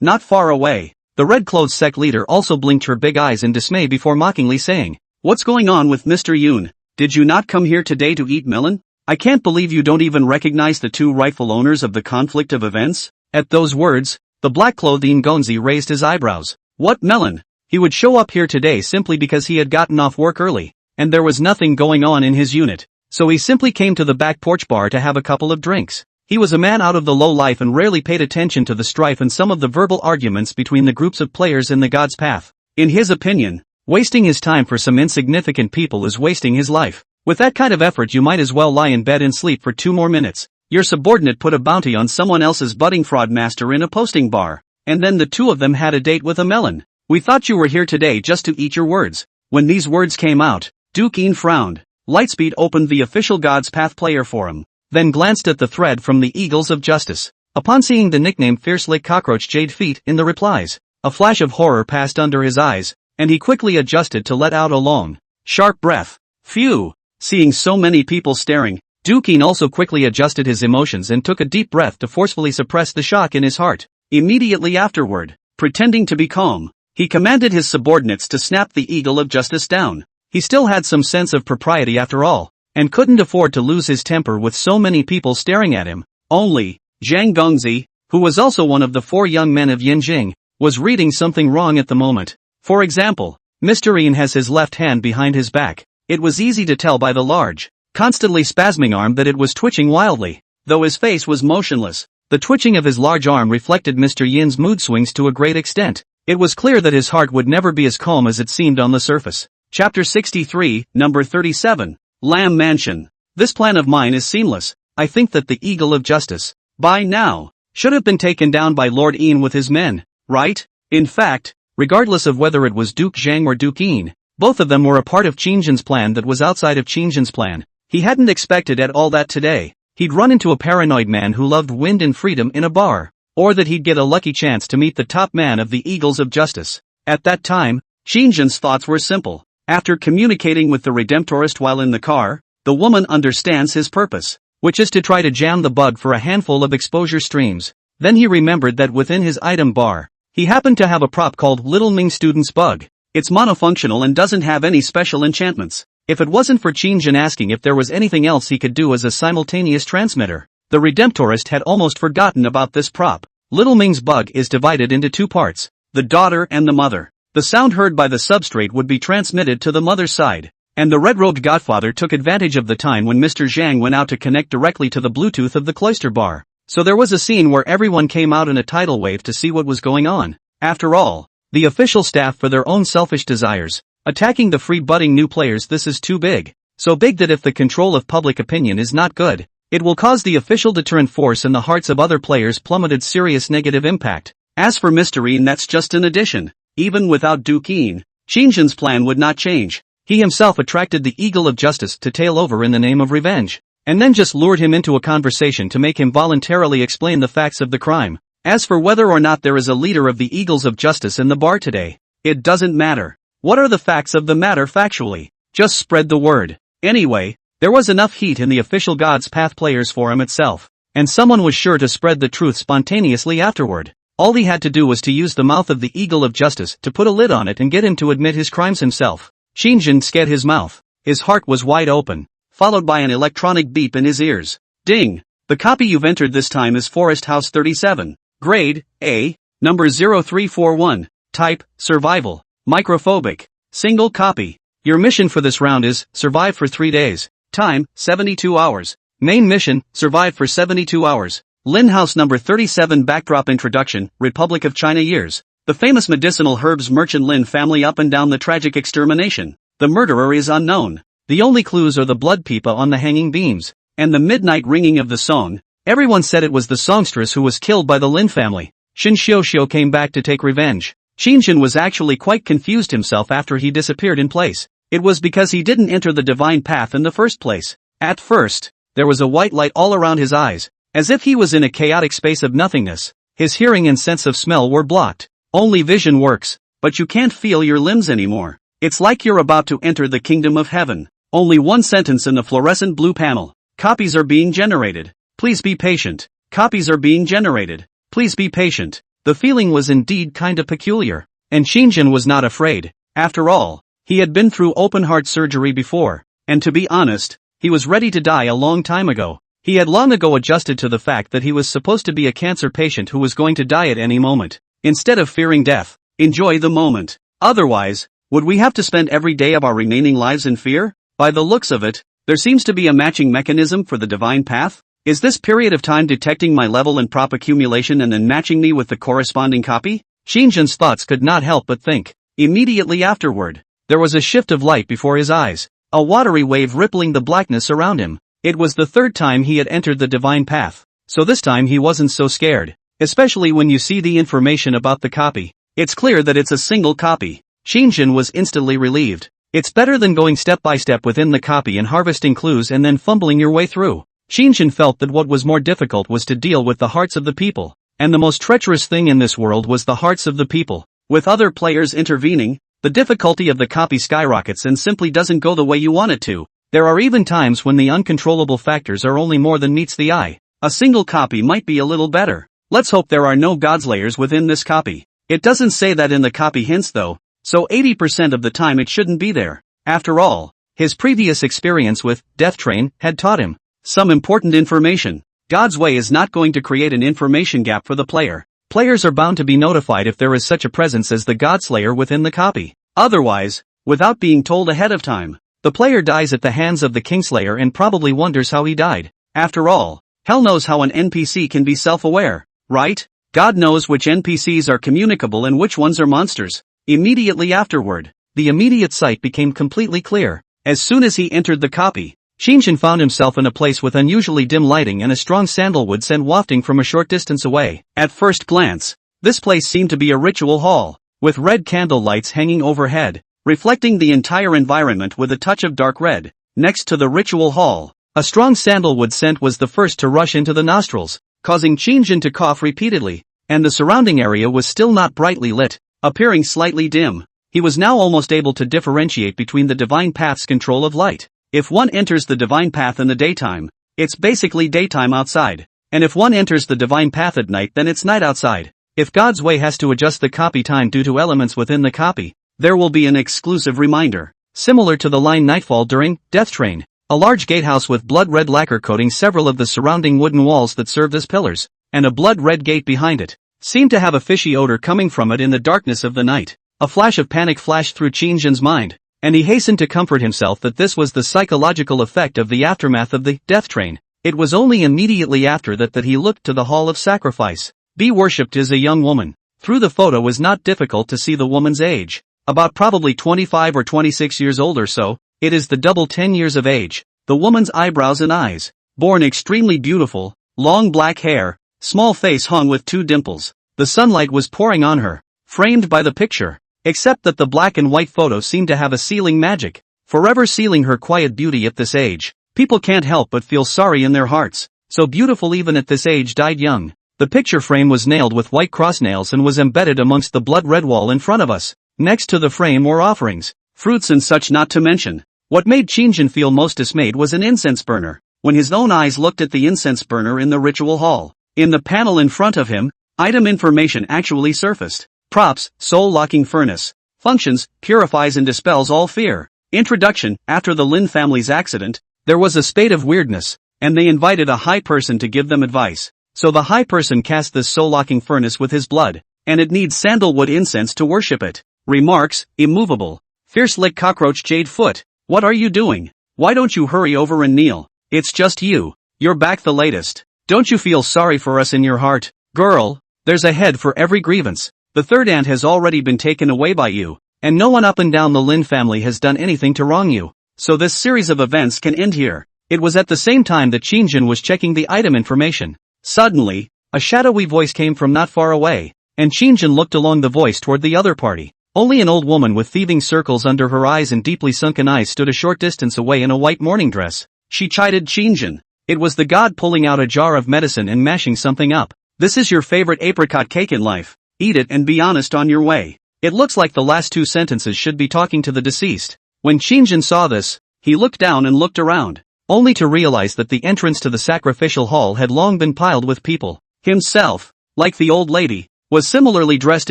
[SPEAKER 1] Not far away. The Red Clothes sect leader also blinked her big eyes in dismay before mockingly saying, What's going on with Mr. Yoon? Did you not come here today to eat melon? I can't believe you don't even recognize the two rightful owners of the conflict of events. At those words, the black-clothed Gongzi raised his eyebrows. What melon? He would show up here today simply because he had gotten off work early, and there was nothing going on in his unit, so he simply came to the back porch bar to have a couple of drinks. He was a man out of the low life and rarely paid attention to the strife and some of the verbal arguments between the groups of players in the God's Path. In his opinion, wasting his time for some insignificant people is wasting his life. With that kind of effort you might as well lie in bed and sleep for 2 more minutes. Your subordinate put a bounty on someone else's budding fraud master in a posting bar, and then the two of them had a date with a melon. We thought you were here today just to eat your words. When these words came out, Duqian frowned. Lightspeed opened the official God's Path player forum, then glanced at the thread from the Eagles of Justice. Upon seeing the nickname Fierce Lake Cockroach Jade Feet in the replies, a flash of horror passed under his eyes, and he quickly adjusted to let out a long, sharp breath. Phew! Seeing so many people staring, Duqian also quickly adjusted his emotions and took a deep breath to forcefully suppress the shock in his heart. Immediately afterward, pretending to be calm, he commanded his subordinates to snap the Eagle of Justice down. He still had some sense of propriety after all, and couldn't afford to lose his temper with so many people staring at him. Only, Zhang Gongzi, who was also one of the 4 young men of Yanjing, was reading something wrong at the moment. For example, Mr. Ian has his left hand behind his back. It was easy to tell by the large, constantly spasming arm that it was twitching wildly, though his face was motionless. The twitching of his large arm reflected Mr. Yin's mood swings to a great extent. It was clear that his heart would never be as calm as it seemed on the surface. Chapter 63, Number 37, Lamb Mansion. This plan of mine is seamless. I think that the Eagle of Justice, by now, should have been taken down by Lord Ian with his men, right? In fact, regardless of whether it was Duke Zhang or Duke Ian, both of them were a part of Qinzhen's plan that was outside of Qinzhen's plan. He hadn't expected at all that today he'd run into a paranoid man who loved wind and freedom in a bar, or that he'd get a lucky chance to meet the top man of the Eagles of Justice. At that time, Qinzhen's thoughts were simple. After communicating with the Redemptorist while in the car, the woman understands his purpose, which is to try to jam the bug for a handful of exposure streams. Then he remembered that within his item bar, he happened to have a prop called Little Ming Student's Bug. It's monofunctional and doesn't have any special enchantments. If it wasn't for Qinzhen asking if there was anything else he could do as a simultaneous transmitter, the Redemptorist had almost forgotten about this prop. Little Ming's bug is divided into 2 parts, the daughter and the mother. The sound heard by the substrate would be transmitted to the mother's side, and the red-robed godfather took advantage of the time when Mr. Zhang went out to connect directly to the Bluetooth of the cloister bar. So there was a scene where everyone came out in a tidal wave to see what was going on. After all, the official staff for their own selfish desires, attacking the free-budding new players. This is too big. So big that if the control of public opinion is not good, it will cause the official deterrent force in the hearts of other players plummeted serious negative impact. As for Mr. Ian, that's just an addition. Even without Duke Ian, Qinzhen's plan would not change. He himself attracted the Eagle of Justice to tail over in the name of revenge, and then just lured him into a conversation to make him voluntarily explain the facts of the crime. As for whether or not there is a leader of the Eagles of Justice in the bar today, it doesn't matter. What are the facts of the matter factually? Just spread the word. Anyway, there was enough heat in the official God's Path Players Forum itself, and someone was sure to spread the truth spontaneously afterward. All he had to do was to use the mouth of the Eagle of Justice to put a lid on it and get him to admit his crimes himself. Qinzhen scared his mouth. His heart was wide open, followed by an electronic beep in his ears. Ding! The copy you've entered this time is Forest House 37. Grade, A, number 0341. Type, Survival. Microphobic. Single copy. Your mission for this round is, survive for 3 days. Time, 72 hours. Main mission, survived for 72 hours. Lin House number 37 backdrop introduction, Republic of China years. The famous medicinal herbs merchant Lin family up and down the tragic extermination. The murderer is unknown. The only clues are the blood pipa on the hanging beams, and the midnight ringing of the song. Everyone said it was the songstress who was killed by the Lin family. Qin Shang came back to take revenge. Qin Shang was actually quite confused himself after he disappeared in place. It was because he didn't enter the divine path in the first place. At first, there was a white light all around his eyes, as if he was in a chaotic space of nothingness. His hearing and sense of smell were blocked. Only vision works, but you can't feel your limbs anymore. It's like you're about to enter the kingdom of heaven. Only one sentence in the fluorescent blue panel. Copies are being generated. Please be patient. Copies are being generated. Please be patient. The feeling was indeed kinda peculiar. And Qin Shang was not afraid. After all, he had been through open heart surgery before. And to be honest, he was ready to die a long time ago. He had long ago adjusted to the fact that he was supposed to be a cancer patient who was going to die at any moment. Instead of fearing death, enjoy the moment. Otherwise, would we have to spend every day of our remaining lives in fear? By the looks of it, there seems to be a matching mechanism for the divine path. Is this period of time detecting my level and prop accumulation and then matching me with the corresponding copy? Qin Shang's thoughts could not help but think. Immediately afterward, there was a shift of light before his eyes, a watery wave rippling the blackness around him. It was the third time he had entered the divine path, so this time he wasn't so scared, especially when you see the information about the copy. It's clear that it's a single copy. Qin Shang was instantly relieved. It's better than going step by step within the copy and harvesting clues and then fumbling your way through. Qin Shang felt that what was more difficult was to deal with the hearts of the people, and the most treacherous thing in this world was the hearts of the people. With other players intervening, the difficulty of the copy skyrockets and simply doesn't go the way you want it to. There are even times when the uncontrollable factors are only more than meets the eye. A single copy might be a little better. Let's hope there are no godslayers within this copy. It doesn't say that in the copy hints though, so 80% of the time it shouldn't be there. After all, his previous experience with Death Train had taught him some important information. God's way is not going to create an information gap for the player. Players are bound to be notified if there is such a presence as the Godslayer within the copy. Otherwise, without being told ahead of time, the player dies at the hands of the Kingslayer and probably wonders how he died. After all, hell knows how an NPC can be self-aware, right? God knows which NPCs are communicable and which ones are monsters. Immediately afterward, the immediate sight became completely clear. As soon as he entered the copy, Qin Shang found himself in a place with unusually dim lighting and a strong sandalwood scent wafting from a short distance away. At first glance, this place seemed to be a ritual hall, with red candle lights hanging overhead, reflecting the entire environment with a touch of dark red. Next to the ritual hall, a strong sandalwood scent was the first to rush into the nostrils, causing Qin Shang to cough repeatedly, and the surrounding area was still not brightly lit, appearing slightly dim. He was now almost able to differentiate between the divine path's control of light. If one enters the divine path in the daytime, it's basically daytime outside. And if one enters the divine path at night, then it's night outside. If God's way has to adjust the copy time due to elements within the copy, there will be an exclusive reminder. Similar to the line Nightfall during Death Train, a large gatehouse with blood-red lacquer coating several of the surrounding wooden walls that served as pillars, and a blood-red gate behind it, seemed to have a fishy odor coming from it in the darkness of the night. A flash of panic flashed through Qin Shang's mind, and he hastened to comfort himself that this was the psychological effect of the aftermath of the Death Train. It was only immediately after that he looked to the Hall of Sacrifice. Be worshipped is a young woman. Through the photo was not difficult to see the woman's age. About probably 25 or 26 years old or so. It is the double 10 years of age. The woman's eyebrows and eyes. Born extremely beautiful, long black hair, small face hung with 2 dimples. The sunlight was pouring on her, framed by the picture. Except that the black and white photo seemed to have a sealing magic, forever sealing her quiet beauty at this age. People can't help but feel sorry in their hearts. So beautiful even at this age died young. The picture frame was nailed with white cross nails and was embedded amongst the blood-red wall in front of us. Next to the frame were offerings, fruits and such not to mention. What made Qin Shang feel most dismayed was an incense burner. When his own eyes looked at the incense burner in the ritual hall, in the panel in front of him, item information actually surfaced. Props, soul-locking furnace. Functions, purifies and dispels all fear. Introduction, after the Lin family's accident, there was a spate of weirdness, and they invited a high person to give them advice. So the high person cast this soul-locking furnace with his blood, and it needs sandalwood incense to worship it. Remarks, immovable. Fierce lick cockroach jade foot. What are you doing? Why don't you hurry over and kneel? It's just you. you're back the latest. Don't you feel sorry for us in your heart? Girl, there's a head for every grievance. The third aunt has already been taken away by you, and no one up and down the Lin family has done anything to wrong you. So this series of events can end here. It was at the same time that Qin was checking the item information. Suddenly, a shadowy voice came from not far away, and Qin looked along the voice toward the other party. Only an old woman with thieving circles under her eyes and deeply sunken eyes stood a short distance away in a white morning dress. She chided Qin. It was the god pulling out a jar of medicine and mashing something up. This is your favorite apricot cake in life. Eat it and be honest on your way. It looks like the last two sentences should be talking to the deceased. When Qin saw this, he looked down and looked around, only to realize that the entrance to the sacrificial hall had long been piled with people. Himself, like the old lady, was similarly dressed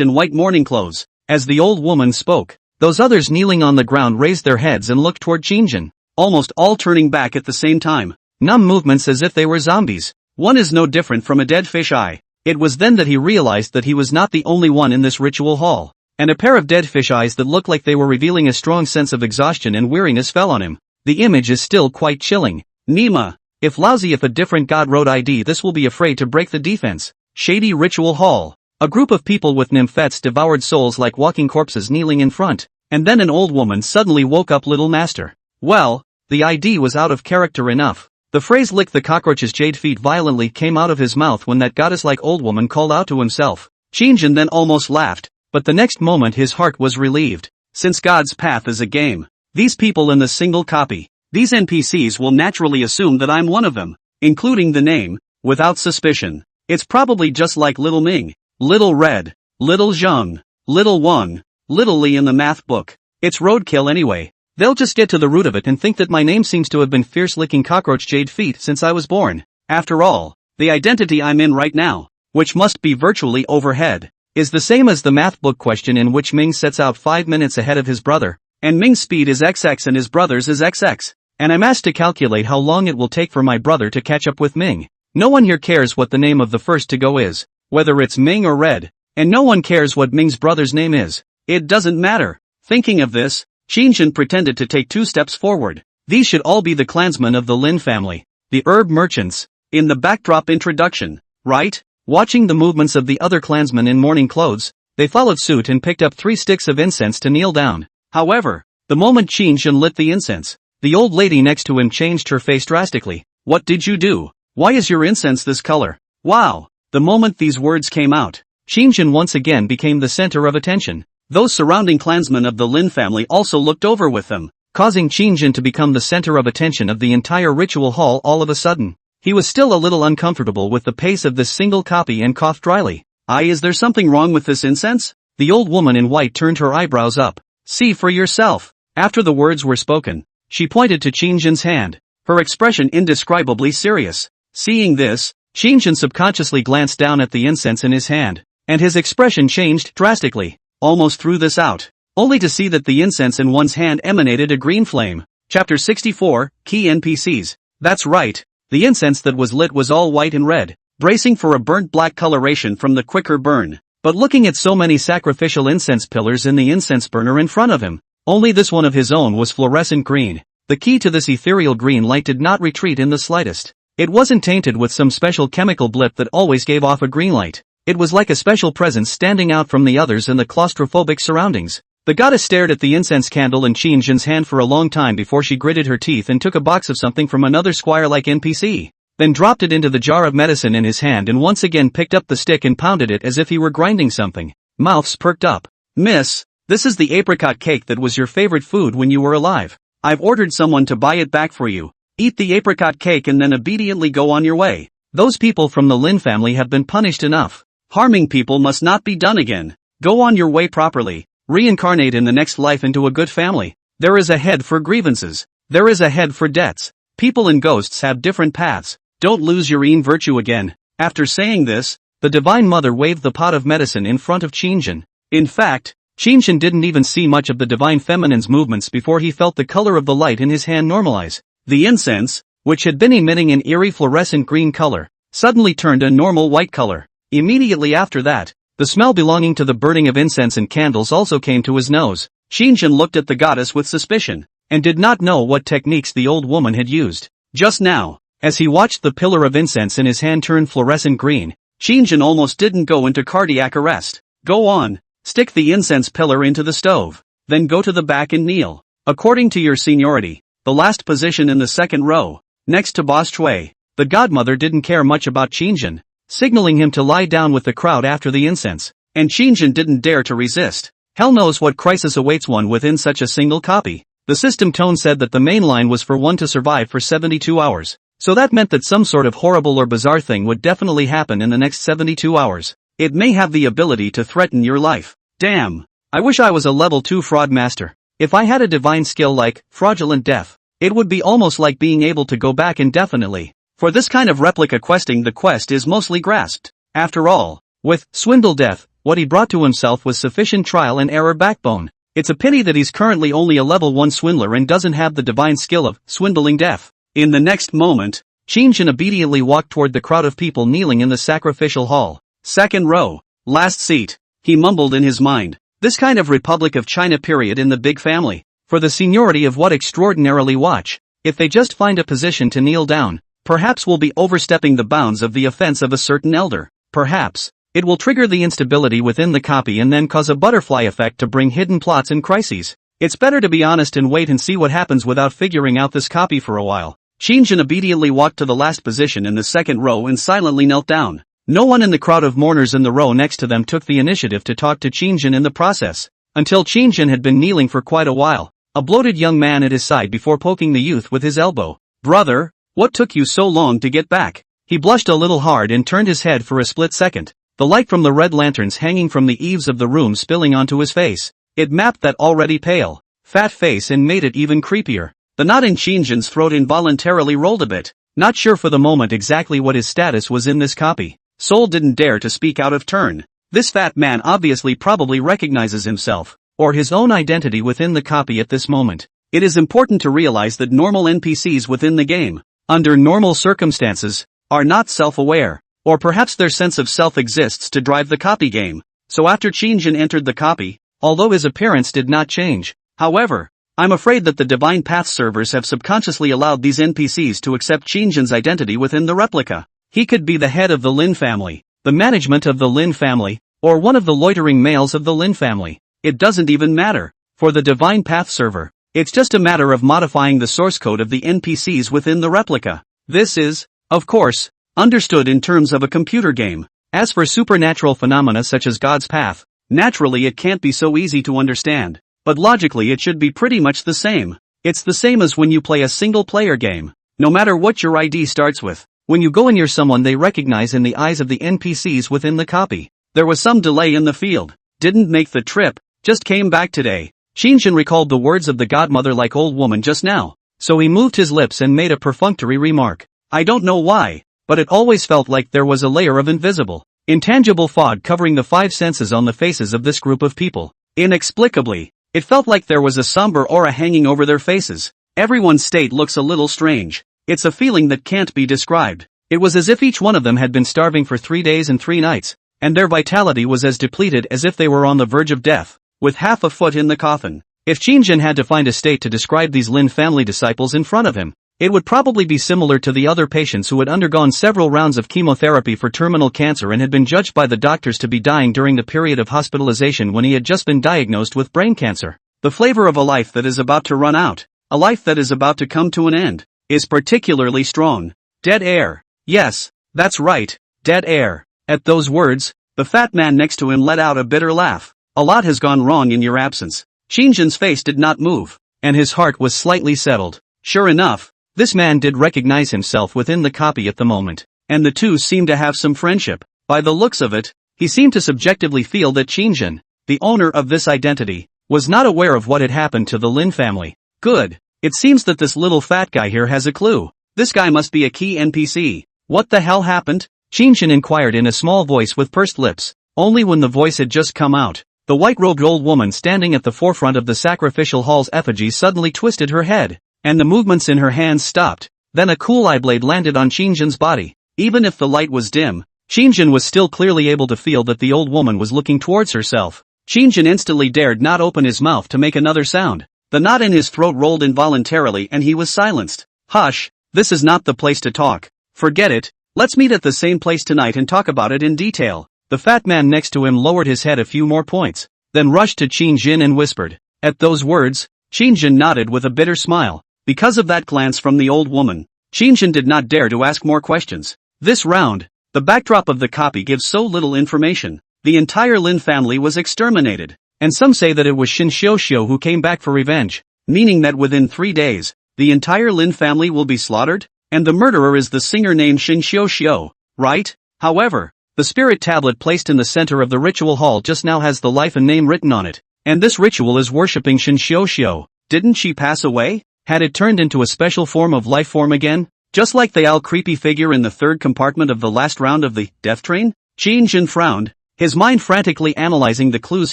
[SPEAKER 1] in white mourning clothes. As the old woman spoke, those others kneeling on the ground raised their heads and looked toward Qin, almost all turning back at the same time. Numb movements as if they were zombies. One is no different from a dead fish eye. It was then that he realized that he was not the only one in this ritual hall, and a pair of dead fish eyes that looked like they were revealing a strong sense of exhaustion and weariness fell on him. The image is still quite chilling. Nima, if a different god wrote ID, this will be afraid to break the defense. Shady ritual hall. A group of people with nymphets devoured souls like walking corpses kneeling in front, and then an old woman suddenly woke up little master. Well, the ID was out of character enough. The phrase lick the cockroach's jade feet violently came out of his mouth when that goddess-like old woman called out to himself. Qin then almost laughed, but the next moment his heart was relieved. Since God's path is a game, these people in the single copy, these NPCs will naturally assume that I'm one of them, including the name, without suspicion. It's probably just like Little Ming, Little Red, Little Zheng, Little Wang, Little Li in the math book. It's roadkill anyway. They'll just get to the root of it and think that my name seems to have been fierce-licking cockroach jade feet since I was born. After all, the identity I'm in right now, which must be virtually overhead, is the same as the math book question in which Ming sets out 5 minutes ahead of his brother, and Ming's speed is XX and his brother's is XX, and I'm asked to calculate how long it will take for my brother to catch up with Ming. No one here cares what the name of the first to go is, whether it's Ming or Red, and no one cares what Ming's brother's name is. It doesn't matter. Thinking of this, Qin pretended to take 2 steps forward. These should all be the clansmen of the Lin family, the herb merchants, in the backdrop introduction, right? Watching the movements of the other clansmen in mourning clothes, they followed suit and picked up 3 sticks of incense to kneel down. However, the moment Qin lit the incense, the old lady next to him changed her face drastically. What did you do? Why is your incense this color? Wow! The moment these words came out, Qin once again became the center of attention. Those surrounding clansmen of the Lin family also looked over with them, causing Qin to become the center of attention of the entire ritual hall all of a sudden. He was still a little uncomfortable with the pace of this single copy and coughed dryly. Is there something wrong with this incense? The old woman in white turned her eyebrows up. See for yourself. After the words were spoken, she pointed to Qin's hand, her expression indescribably serious. Seeing this, Qin subconsciously glanced down at the incense in his hand, and his expression changed drastically. Almost threw this out, only to see that the incense in one's hand emanated a green flame. Chapter 64, Key NPCs. That's right, the incense that was lit was all white and red, bracing for a burnt black coloration from the quicker burn. But looking at so many sacrificial incense pillars in the incense burner in front of him, only this one of his own was fluorescent green. The key to this ethereal green light did not retreat in the slightest. It wasn't tainted with some special chemical blip that always gave off a green light. It was like a special presence standing out from the others in the claustrophobic surroundings. The goddess stared at the incense candle in Qin's hand for a long time before she gritted her teeth and took a box of something from another squire-like NPC, then dropped it into the jar of medicine in his hand and once again picked up the stick and pounded it as if he were grinding something. Mouths perked up. Miss, this is the apricot cake that was your favorite food when you were alive. I've ordered someone to buy it back for you. Eat the apricot cake and then obediently go on your way. Those people from the Lin family have been punished enough. Harming people must not be done again. Go on your way properly. Reincarnate in the next life into a good family. There is a head for grievances. There is a head for debts. People and ghosts have different paths. Don't lose your own virtue again. After saying this, the Divine Mother waved the pot of medicine in front of Qin. In fact, Qin didn't even see much of the Divine Feminine's movements before he felt the color of the light in his hand normalize. The incense, which had been emitting an eerie fluorescent green color, suddenly turned a normal white color. Immediately after that, the smell belonging to the burning of incense and candles also came to his nose. Qin looked at the goddess with suspicion, and did not know what techniques the old woman had used. Just now, As he watched the pillar of incense in his hand turn fluorescent green, Qin almost didn't go into cardiac arrest. Go on, stick the incense pillar into the stove, then go to the back and kneel. According to your seniority, the last position in the second row, next to Boss Chui. The godmother didn't care much about Qin, signaling him to lie down with the crowd after the incense, and Qin didn't dare to resist. Hell knows what crisis awaits one within such a single copy. The system tone said that the main line was for one to survive for 72 hours, so that meant that some sort of horrible or bizarre thing would definitely happen in the next 72 hours. It may have the ability to threaten your life. Damn. I wish I was a level 2 fraud master. If I had a divine skill like fraudulent death, it would be almost like being able to go back indefinitely. For this kind of replica questing, the quest is mostly grasped. After all, with Swindle Death, what he brought to himself was sufficient trial and error backbone. It's a pity that he's currently only a level 1 swindler and doesn't have the divine skill of swindling death. In the next moment, Qin obediently walked toward the crowd of people kneeling in the sacrificial hall. Second row, last seat, he mumbled in his mind. This kind of Republic of China period in the big family. For the seniority of what extraordinarily watch. If they just find a position to kneel down, perhaps we'll be overstepping the bounds of the offense of a certain elder. Perhaps it will trigger the instability within the copy and then cause a butterfly effect to bring hidden plots and crises. It's better to be honest and wait and see what happens without figuring out this copy for a while. Qin obediently walked to the last position in the second row and silently knelt down. No one in the crowd of mourners in the row next to them took the initiative to talk to Qin in the process. Until Qin had been kneeling for quite a while, a bloated young man at his side before poking the youth with his elbow. Brother, what took you so long to get back? He blushed a little hard and turned his head for a split second. The light from the red lanterns hanging from the eaves of the room spilling onto his face. It mapped that already pale, fat face and made it even creepier. The knot in Qin's throat involuntarily rolled a bit. Not sure for the moment exactly what his status was in this copy. Soul didn't dare to speak out of turn. This fat man obviously probably recognizes himself, or his own identity within the copy at this moment. It is important to realize that normal NPCs within the game, under normal circumstances, are not self-aware, or perhaps their sense of self exists to drive the copy game. So after Qin entered the copy, although his appearance did not change, however, I'm afraid that the Divine Path servers have subconsciously allowed these NPCs to accept Qin's identity within the replica. He could be the head of the Lin family, the management of the Lin family, or one of the loitering males of the Lin family. It doesn't even matter. For the Divine Path server, it's just a matter of modifying the source code of the NPCs within the replica. This is, of course, understood in terms of a computer game. As for supernatural phenomena such as God's path, naturally it can't be so easy to understand. But logically it should be pretty much the same. It's the same as when you play a single-player game. No matter what your ID starts with, when you go in you're someone they recognize in the eyes of the NPCs within the copy. There was some delay in the field. Didn't make the trip, just came back today. Qin recalled the words of the godmother like old woman just now. So he moved his lips and made a perfunctory remark. I don't know why, but it always felt like there was a layer of invisible, intangible fog covering the 5 senses on the faces of this group of people. Inexplicably, it felt like there was a somber aura hanging over their faces. Everyone's state looks a little strange. It's a feeling that can't be described. It was as if each one of them had been starving for 3 days and 3 nights, and their vitality was as depleted as if they were on the verge of death, with half a foot in the coffin. If Qin had to find a state to describe these Lin family disciples in front of him, it would probably be similar to the other patients who had undergone several rounds of chemotherapy for terminal cancer and had been judged by the doctors to be dying during the period of hospitalization when he had just been diagnosed with brain cancer. The flavor of a life that is about to run out, a life that is about to come to an end, is particularly strong. Dead air. Yes, that's right, dead air. At those words, the fat man next to him let out a bitter laugh. A lot has gone wrong in your absence. Qin's face did not move, and his heart was slightly settled. Sure enough, this man did recognize himself within the copy at the moment, and the two seemed to have some friendship. By the looks of it, he seemed to subjectively feel that Qin, the owner of this identity, was not aware of what had happened to the Lin family. Good. It seems that this little fat guy here has a clue. This guy must be a key NPC. What the hell happened? Qin inquired in a small voice with pursed lips. Only when the voice had just come out, the white-robed old woman standing at the forefront of the sacrificial hall's effigy suddenly twisted her head, and the movements in her hands stopped. Then a cool eye blade landed on Qin's body. Even if the light was dim, Qin was still clearly able to feel that the old woman was looking towards herself. Qin instantly dared not open his mouth to make another sound. The knot in his throat rolled involuntarily and he was silenced. Hush, this is not the place to talk. Forget it, let's meet at the same place tonight and talk about it in detail. The fat man next to him lowered his head a few more points, then rushed to Qin Jin and whispered. At those words, Qin Jin nodded with a bitter smile. Because of that glance from the old woman, Qin Jin did not dare to ask more questions. This round, the backdrop of the copy gives so little information. The entire Lin family was exterminated, and some say that it was Qin Xiuxiu who came back for revenge, meaning that within 3 days, the entire Lin family will be slaughtered, and the murderer is the singer named Qin Xiuxiu, right? However, the spirit tablet placed in the center of the ritual hall just now has the life and name written on it, and this ritual is worshipping Qin Xiuxiu. Didn't she pass away? Had it turned into a special form of life form again? Just like the creepy figure in the third compartment of the last round of the death train? Qin Jin frowned, his mind frantically analyzing the clues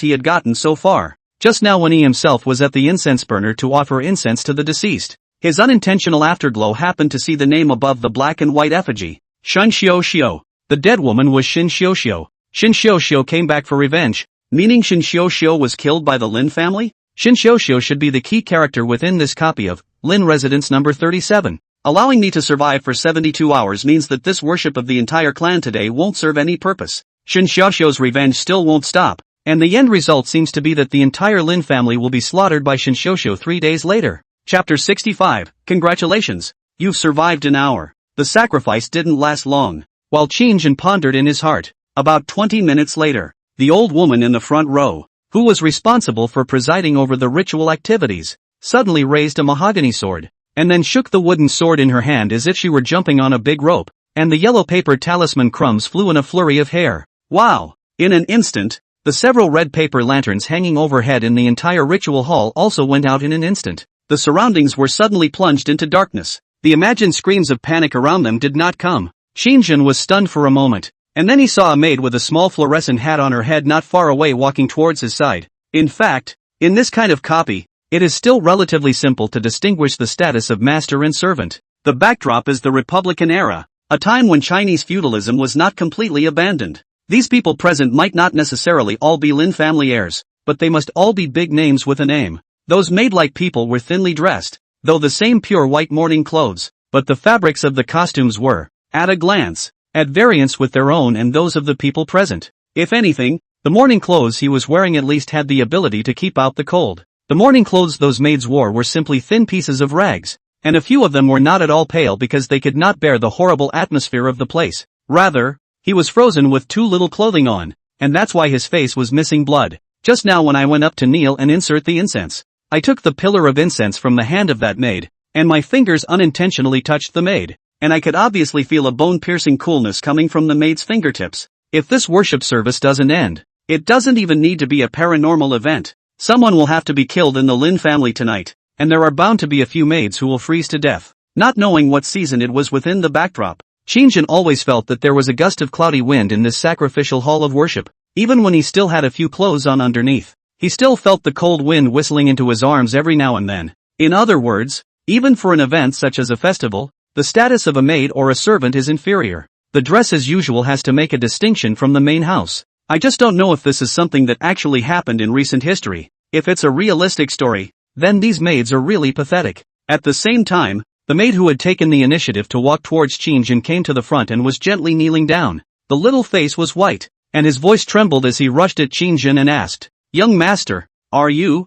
[SPEAKER 1] he had gotten so far. Just now when he himself was at the incense burner to offer incense to the deceased, his unintentional afterglow happened to see the name above the black and white effigy. Qin Xiuxiu. The dead woman was Qin Xiuxiu. Qin Xiuxiu came back for revenge, meaning Qin Xiuxiu was killed by the Lin family? Qin Xiuxiu should be the key character within this copy of Lin Residence number 37. Allowing me to survive for 72 hours means that this worship of the entire clan today won't serve any purpose. Qin Xiuxiu's revenge still won't stop, and the end result seems to be that the entire Lin family will be slaughtered by Qin Xiuxiu 3 days later. Chapter 65. Congratulations. You've survived an hour. The sacrifice didn't last long. While Qin Jin pondered in his heart, about 20 minutes later, the old woman in the front row, who was responsible for presiding over the ritual activities, suddenly raised a mahogany sword, and then shook the wooden sword in her hand as if she were jumping on a big rope, and the yellow paper talisman crumbs flew in a flurry of hair. Wow! In an instant, the several red paper lanterns hanging overhead in the entire ritual hall also went out in an instant. The surroundings were suddenly plunged into darkness. The imagined screams of panic around them did not come. Qin Jin was stunned for a moment, and then he saw a maid with a small fluorescent hat on her head not far away walking towards his side. In fact, in this kind of copy, it is still relatively simple to distinguish the status of master and servant. The backdrop is the Republican era, a time when Chinese feudalism was not completely abandoned. These people present might not necessarily all be Lin family heirs, but they must all be big names with a name. Those maid-like people were thinly dressed, though the same pure white mourning clothes, but the fabrics of the costumes were, at a glance, at variance with their own and those of the people present. If anything, the mourning clothes he was wearing at least had the ability to keep out the cold. The mourning clothes those maids wore were simply thin pieces of rags, and a few of them were not at all pale because they could not bear the horrible atmosphere of the place. Rather, he was frozen with too little clothing on, and that's why his face was missing blood. Just now when I went up to kneel and insert the incense, I took the pillar of incense from the hand of that maid, and my fingers unintentionally touched the maid, and I could obviously feel a bone-piercing coolness coming from the maid's fingertips. If this worship service doesn't end, it doesn't even need to be a paranormal event. Someone will have to be killed in the Lin family tonight, and there are bound to be a few maids who will freeze to death. Not knowing what season it was within the backdrop, Qin Jin always felt that there was a gust of cloudy wind in this sacrificial hall of worship. Even when he still had a few clothes on underneath, he still felt the cold wind whistling into his arms every now and then. In other words, even for an event such as a festival, the status of a maid or a servant is inferior. The dress as usual has to make a distinction from the main house. I just don't know if this is something that actually happened in recent history. If it's a realistic story, then these maids are really pathetic. At the same time, the maid who had taken the initiative to walk towards Qin Jin came to the front and was gently kneeling down. The little face was white, and his voice trembled as he rushed at Qin Jin and asked, "Young master, are you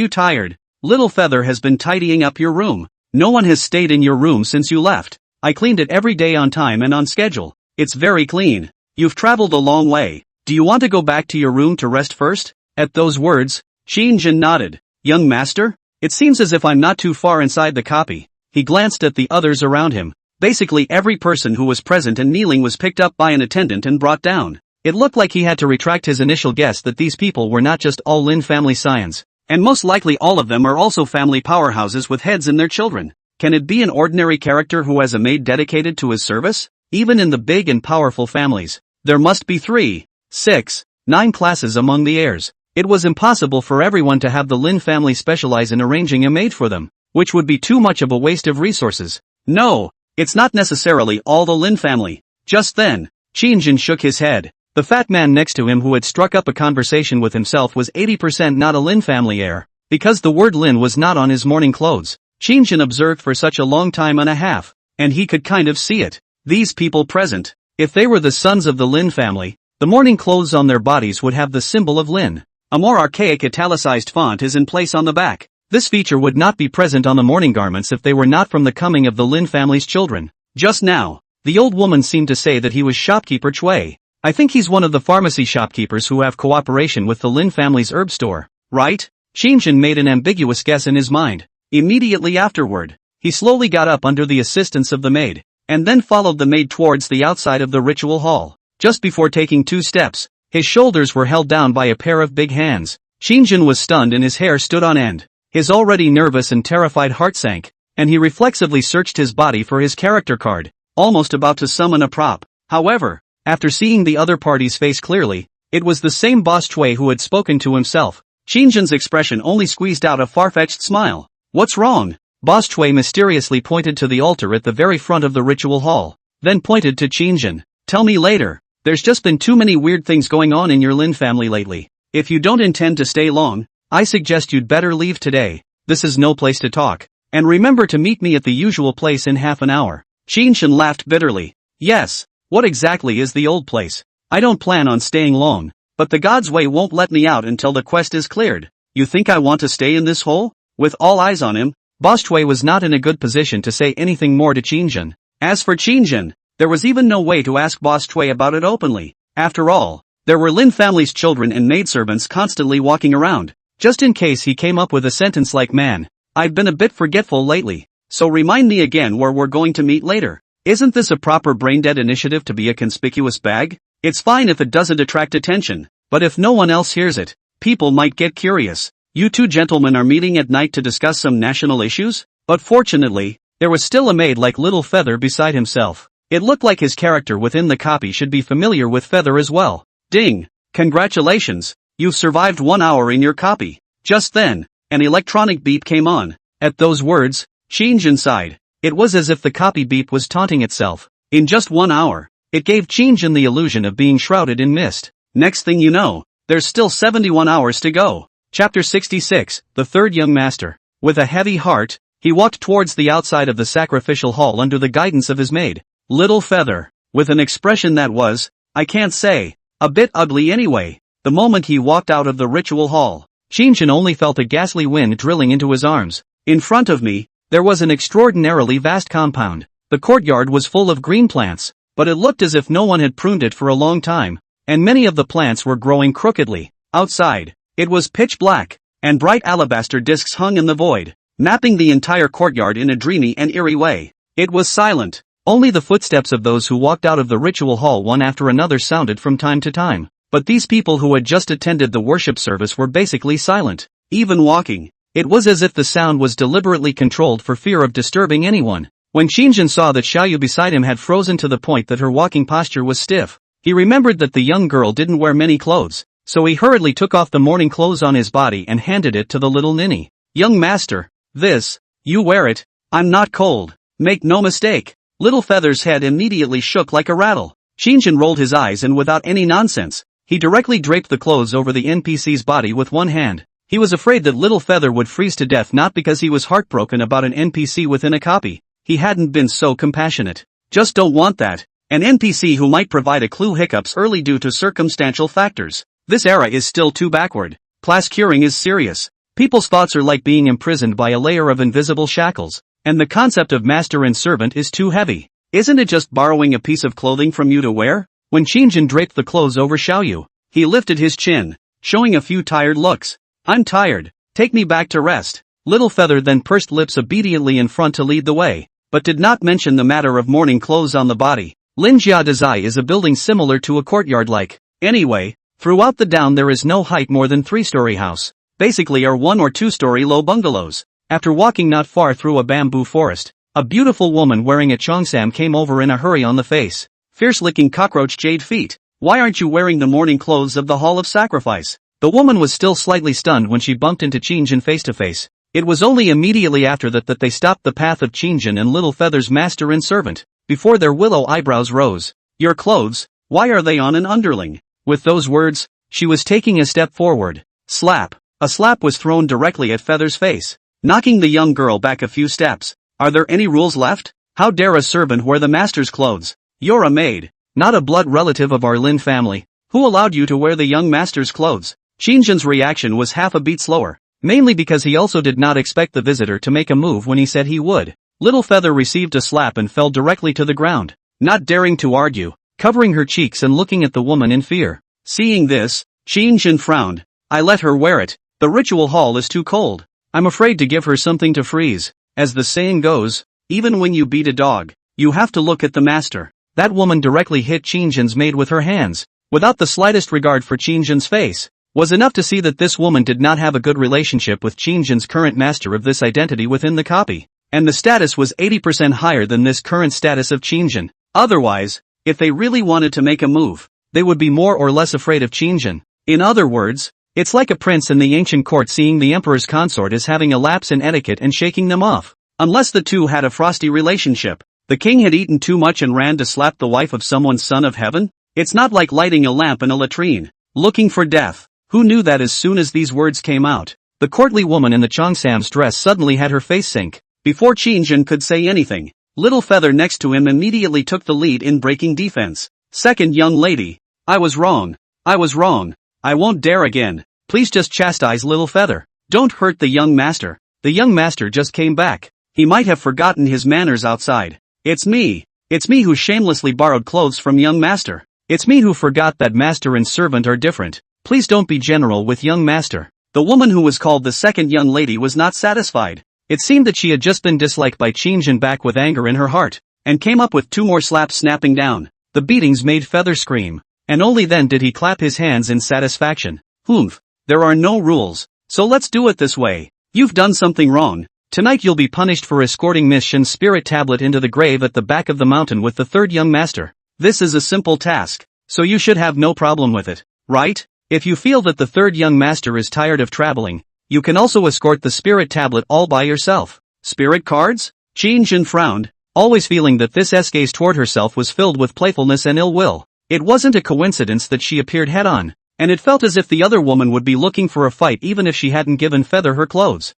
[SPEAKER 1] tired? Little Feather has been tidying up your room. No one has stayed in your room since you left. I cleaned it every day on time and on schedule. It's very clean. You've traveled a long way. Do you want to go back to your room to rest first?" At those words, Qin Jin nodded. "Young master? It seems as if I'm not too far inside the copy." He glanced at the others around him. Basically every person who was present and kneeling was picked up by an attendant and brought down. It looked like he had to retract his initial guess that these people were not just all Lin family scions, and most likely all of them are also family powerhouses with heads in their children. Can it be an ordinary character who has a maid dedicated to his service? Even in the big and powerful families, there must be 3, 6, 9 classes among the heirs. It was impossible for everyone to have the Lin family specialize in arranging a maid for them, which would be too much of a waste of resources. No, it's not necessarily all the Lin family. Just then, Qin Jin shook his head. The fat man next to him who had struck up a conversation with himself was 80% not a Lin family heir, because the word Lin was not on his mourning clothes. Qin Jin observed for such a long time and a half, and he could kind of see it. These people present, if they were the sons of the Lin family, the mourning clothes on their bodies would have the symbol of Lin. A more archaic italicized font is in place on the back. This feature would not be present on the mourning garments if they were not from the coming of the Lin family's children. Just now, the old woman seemed to say that he was shopkeeper Chui. I think he's one of the pharmacy shopkeepers who have cooperation with the Lin family's herb store, right? Qin made an ambiguous guess in his mind. Immediately afterward, he slowly got up under the assistance of the maid, and then followed the maid towards the outside of the ritual hall. Just before taking 2 steps, his shoulders were held down by a pair of big hands. Qin was stunned and his hair stood on end. His already nervous and terrified heart sank, and he reflexively searched his body for his character card, almost about to summon a prop. However, after seeing the other party's face clearly, it was the same boss Chui who had spoken to himself. Qin's expression only squeezed out a far-fetched smile. What's wrong? Boss Chui mysteriously pointed to the altar at the very front of the ritual hall, then pointed to Qin. Tell me later. There's just been too many weird things going on in your Lin family lately. If you don't intend to stay long, I suggest you'd better leave today. This is no place to talk. And remember to meet me at the usual place in half an hour. Qin laughed bitterly. Yes, what exactly is the old place? I don't plan on staying long, but the God's way won't let me out until the quest is cleared. You think I want to stay in this hole? With all eyes on him, Boss Chui was not in a good position to say anything more to Qin. As for Qin, there was even no way to ask Boss Chui about it openly. After all, there were Lin family's children and maidservants constantly walking around. Just in case he came up with a sentence like, man, I've been a bit forgetful lately, so remind me again where we're going to meet later. Isn't this a proper brain-dead initiative to be a conspicuous bag? It's fine if it doesn't attract attention, but if no one else hears it, people might get curious. You 2 gentlemen are meeting at night to discuss some national issues? But fortunately, there was still a maid like Little Feather beside himself. It looked like his character within the copy should be familiar with Feather as well. Ding! Congratulations, you've survived 1 hour in your copy. Just then, an electronic beep came on. At those words, Qin sighed. It was as if the copy beep was taunting itself. In just 1 hour, it gave Qin the illusion of being shrouded in mist. Next thing you know, there's still 71 hours to go. Chapter 66, The Third Young Master. With a heavy heart, he walked towards the outside of the sacrificial hall under the guidance of his maid, Little Feather, with an expression that was, I can't say, a bit ugly anyway. The moment he walked out of the ritual hall, Qin only felt a ghastly wind drilling into his arms. In front of me, there was an extraordinarily vast compound. The courtyard was full of green plants, but it looked as if no one had pruned it for a long time, and many of the plants were growing crookedly. Outside, it was pitch black, and bright alabaster discs hung in the void, mapping the entire courtyard in a dreamy and eerie way. It was silent. Only the footsteps of those who walked out of the ritual hall one after another sounded from time to time. But these people who had just attended the worship service were basically silent. Even walking, it was as if the sound was deliberately controlled for fear of disturbing anyone. When Qin saw that Xiaoyu beside him had frozen to the point that her walking posture was stiff, he remembered that the young girl didn't wear many clothes, so he hurriedly took off the mourning clothes on his body and handed it to the little ninny. Young master, this, you wear it. I'm not cold. Make no mistake. Little Feather's head immediately shook like a rattle. Qin rolled his eyes and without any nonsense, he directly draped the clothes over the NPC's body with one hand. He was afraid that Little Feather would freeze to death, not because he was heartbroken about an NPC within a copy. He hadn't been so compassionate. Just don't want that. An NPC who might provide a clue hiccups early due to circumstantial factors. This era is still too backward. Class curing is serious. People's thoughts are like being imprisoned by a layer of invisible shackles. And the concept of master and servant is too heavy. Isn't it just borrowing a piece of clothing from you to wear? When Qin draped the clothes over Xiaoyu, he lifted his chin, showing a few tired looks. I'm tired. Take me back to rest. Little Feather then pursed lips obediently in front to lead the way, but did not mention the matter of mourning clothes on the body. Linjia Dazai is a building similar to a courtyard-like. Anyway, throughout the down there is no height more than 3-story house. Basically are 1 or 2-story low bungalows. After walking not far through a bamboo forest, a beautiful woman wearing a cheongsam came over in a hurry on the face. Fierce-licking cockroach jade feet. Why aren't you wearing the mourning clothes of the Hall of Sacrifice? The woman was still slightly stunned when she bumped into Qin face to face. It was only immediately after that they stopped the path of Qin and Little Feather's master and servant. Before their willow eyebrows rose. Your clothes, why are they on an underling? With those words, she was taking a step forward. Slap. A slap was thrown directly at Feather's face, knocking the young girl back a few steps. Are there any rules left? How dare a servant wear the master's clothes? You're a maid, not a blood relative of our Lin family. Who allowed you to wear the young master's clothes? Qin reaction was half a beat slower, mainly because he also did not expect the visitor to make a move when he said he would. Little Feather received a slap and fell directly to the ground, not daring to argue, covering her cheeks and looking at the woman in fear. Seeing this, Qin frowned. I let her wear it. The ritual hall is too cold. I'm afraid to give her something to freeze. As the saying goes, even when you beat a dog, you have to look at the master. That woman directly hit Qin's maid with her hands, without the slightest regard for Qin's face. Was enough to see that this woman did not have a good relationship with Qin's current master of this identity within the copy, and the status was 80% higher than this current status of Qin. Otherwise, if they really wanted to make a move, they would be more or less afraid of Qin. In other words, it's like a prince in the ancient court seeing the emperor's consort as having a lapse in etiquette and shaking them off. Unless the two had a frosty relationship. The king had eaten too much and ran to slap the wife of someone's son of heaven? It's not like lighting a lamp in a latrine, looking for death. Who knew that as soon as these words came out, the courtly woman in the Chongsam's dress suddenly had her face sink. Before Qin could say anything, Little Feather next to him immediately took the lead in breaking defense. Second young lady. I was wrong. I was wrong. I won't dare again. Please just chastise Little Feather. Don't hurt the young master. The young master just came back. He might have forgotten his manners outside. It's me. It's me who shamelessly borrowed clothes from young master. It's me who forgot that master and servant are different. Please don't be general with young master. The woman who was called the second young lady was not satisfied. It seemed that she had just been disliked by Qin back with anger in her heart, and came up with 2 more slaps snapping down. The beatings made Feather scream, and only then did he clap his hands in satisfaction. Humph, there are no rules, so let's do it this way. You've done something wrong. Tonight you'll be punished for escorting Miss Shen's spirit tablet into the grave at the back of the mountain with the third young master. This is a simple task, so you should have no problem with it, right? If you feel that the third young master is tired of traveling, you can also escort the spirit tablet all by yourself. Spirit cards? Qin frowned, always feeling that this gaze toward herself was filled with playfulness and ill will. It wasn't a coincidence that she appeared head-on, and it felt as if the other woman would be looking for a fight even if she hadn't given Feather her clothes.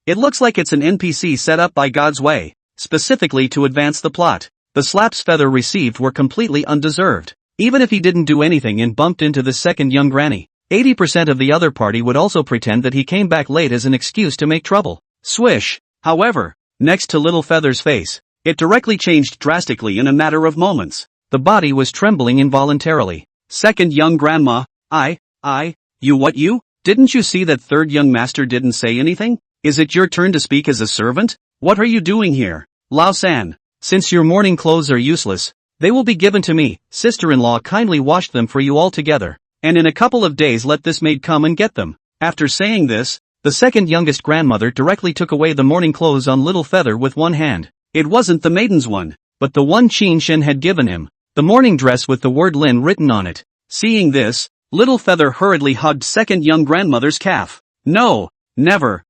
[SPEAKER 1] It looks like it's an NPC set up by God's way, specifically to advance the plot. The slaps Feather received were completely undeserved. Even if he didn't do anything and bumped into the second young granny, 80% of the other party would also pretend that he came back late as an excuse to make trouble. Swish! However, next to Little Feather's face, it directly changed drastically in a matter of moments. The body was trembling involuntarily. Second young grandma, you? Didn't you see that third young master didn't say anything? Is it your turn to speak as a servant? What are you doing here? Lao-san, since your mourning clothes are useless, they will be given to me. Sister-in-law kindly washed them for you all together, and in a couple of days let this maid come and get them. After saying this, the second youngest grandmother directly took away the mourning clothes on Little Feather with one hand. It wasn't the maiden's one, but the one Qin had given him, the mourning dress with the word Lin written on it. Seeing this, Little Feather hurriedly hugged second young grandmother's calf. No, never.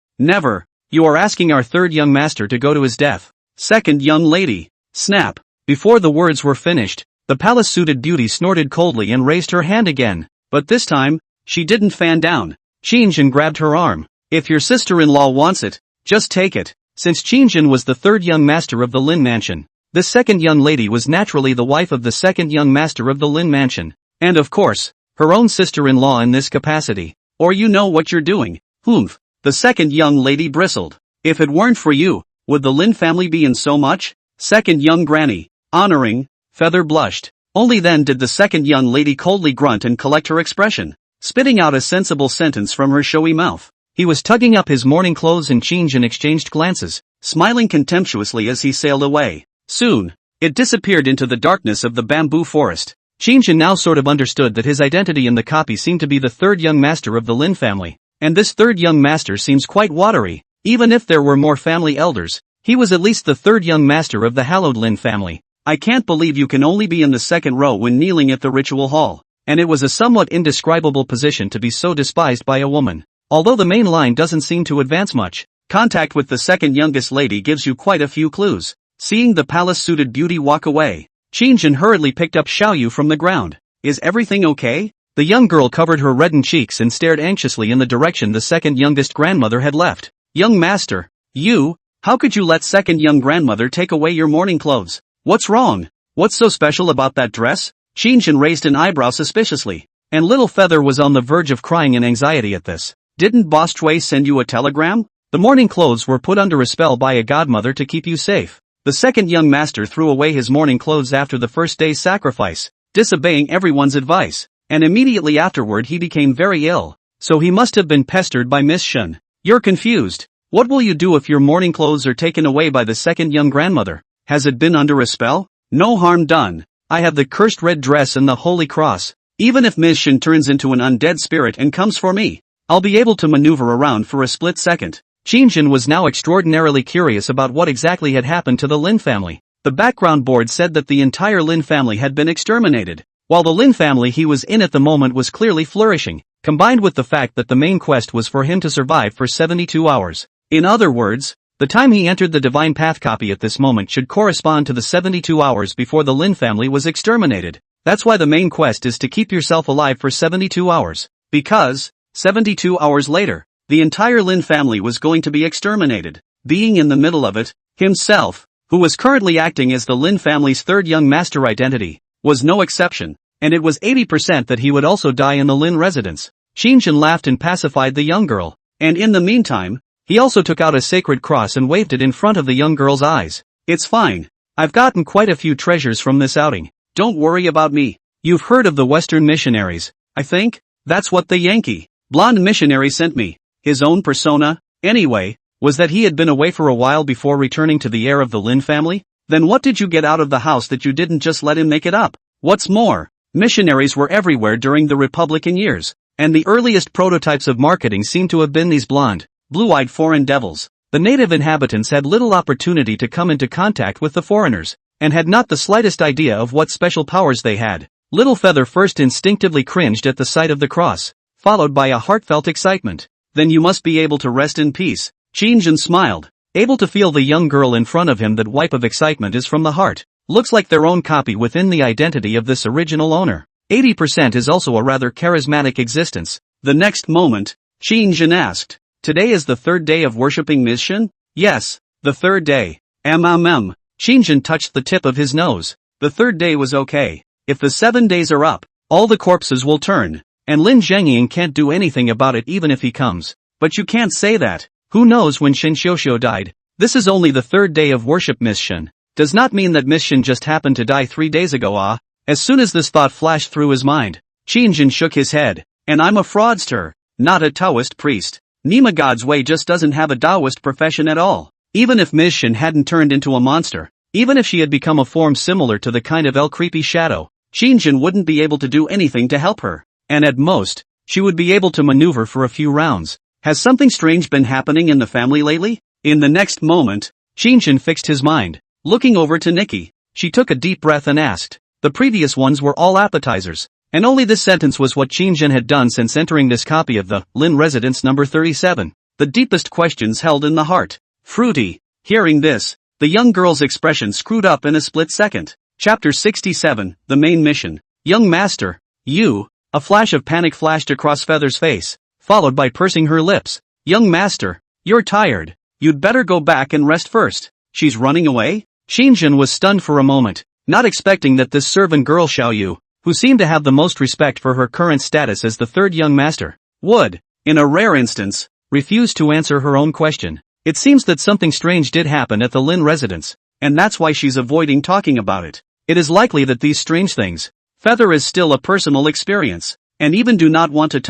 [SPEAKER 1] You are asking our third young master to go to his death. Second young lady. Snap. Before the words were finished, the palace-suited beauty snorted coldly and raised her hand again, but this time, she didn't fan down. Qin grabbed her arm. If your sister-in-law wants it, just take it. Since Qin was the third young master of the Lin mansion, this second young lady was naturally the wife of the second young master of the Lin mansion, and of course, her own sister-in-law in this capacity. Or you know what you're doing. Humph. The second young lady bristled. If it weren't for you, would the Lin family be in so much? Second young granny. Honoring. Feather blushed. Only then did the second young lady coldly grunt and collect her expression, spitting out a sensible sentence from her showy mouth. He was tugging up his mourning clothes and Qin exchanged glances, smiling contemptuously as he sailed away. Soon, it disappeared into the darkness of the bamboo forest. Qin now sort of understood that his identity in the copy seemed to be the third young master of the Lin family. And this third young master seems quite watery. Even if there were more family elders, he was at least the third young master of the hallowed Lin family. I can't believe you can only be in the second row when kneeling at the ritual hall. And it was a somewhat indescribable position to be so despised by a woman. Although the main line doesn't seem to advance much, contact with the second youngest lady gives you quite a few clues. Seeing the palace-suited beauty walk away, Qin hurriedly picked up Xiaoyu from the ground. Is everything okay? The young girl covered her reddened cheeks and stared anxiously in the direction the second youngest grandmother had left. Young master, you How could you let second young grandmother take away your morning clothes? What's wrong? What's so special about that dress? Qin Shang raised an eyebrow suspiciously, and Little Feather was on the verge of crying in anxiety at this. Didn't Boss Chui send you a telegram? The morning clothes were put under a spell by a godmother to keep you safe. The second young master threw away his morning clothes after the first day's sacrifice, disobeying everyone's advice, and immediately afterward he became very ill, so he must have been pestered by Miss Shun. You're confused. What will you do if your morning clothes are taken away by the second young grandmother? Has it been under a spell? No harm done. I have the cursed red dress and the holy cross. Even if Miss Shun turns into an undead spirit and comes for me, I'll be able to maneuver around for a split second. Qin Shang was now extraordinarily curious about what exactly had happened to the Lin family. The background board said that the entire Lin family had been exterminated, while the Lin family he was in at the moment was clearly flourishing, combined with the fact that the main quest was for him to survive for 72 hours. In other words, the time he entered the Divine Path copy at this moment should correspond to the 72 hours before the Lin family was exterminated. That's why the main quest is to keep yourself alive for 72 hours. Because, 72 hours later, the entire Lin family was going to be exterminated. Being in the middle of it, himself, who was currently acting as the Lin family's third young master identity, was no exception, and it was 80% that he would also die in the Lin residence. Qin Shang laughed and pacified the young girl, and in the meantime, he also took out a sacred cross and waved it in front of the young girl's eyes. It's fine. I've gotten quite a few treasures from this outing. Don't worry about me. You've heard of the Western missionaries, I think? That's what the Yankee blonde missionary sent me. His own persona, anyway, was that he had been away for a while before returning to the heir of the Lin family? Then what did you get out of the house that you didn't just let him make it up? What's more, missionaries were everywhere during the Republican years, and the earliest prototypes of marketing seem to have been these blonde, blue-eyed foreign devils. The native inhabitants had little opportunity to come into contact with the foreigners, and had not the slightest idea of what special powers they had. Little Feather first instinctively cringed at the sight of the cross, followed by a heartfelt excitement. Then you must be able to rest in peace. Qin Shang smiled, able to feel the young girl in front of him. That wipe of excitement is from the heart. Looks like their own copy within the identity of this original owner. 80% is also a rather charismatic existence. The next moment, Qin Shang asked, today is the third day of worshipping Miss Shun? Yes, the third day. Qin Shang touched the tip of his nose. The third day was okay. If the 7 days are up, all the corpses will turn, and Lin Zhengying can't do anything about it even if he comes. But you can't say that. Who knows when Shen Xiuxiu died? This is only the third day of worship. Miss Shun does not mean that Miss Shun just happened to die 3 days ago. As soon as this thought flashed through his mind, Qin Shang shook his head. And I'm a fraudster, not a Taoist priest. Nima God's way just doesn't have a Taoist profession at all. Even if Miss Shun hadn't turned into a monster, even if she had become a form similar to the kind of El Creepy Shadow, Qin Shang wouldn't be able to do anything to help her. And at most, she would be able to maneuver for a few rounds. Has something strange been happening in the family lately? In the next moment, Qin Shang fixed his mind. Looking over to Nikki, she took a deep breath and asked. The previous ones were all appetizers, and only this sentence was what Qin Shang had done since entering this copy of the Lin Residence number 37. The deepest questions held in the heart. Fruity. Hearing this, the young girl's expression screwed up in a split second. Chapter 67, The Main Mission. Young Master, you. A flash of panic flashed across Feather's face, followed by pursing her lips. Young Master, you're tired. You'd better go back and rest first. She's running away? Qin Shang was stunned for a moment, not expecting that this servant girl Xiaoyu, who seemed to have the most respect for her current status as the third young master, would, in a rare instance, refuse to answer her own question. It seems that something strange did happen at the Lin residence, and that's why she's avoiding talking about it. It is likely that these strange things, Feather is still a personal experience, and even do not want to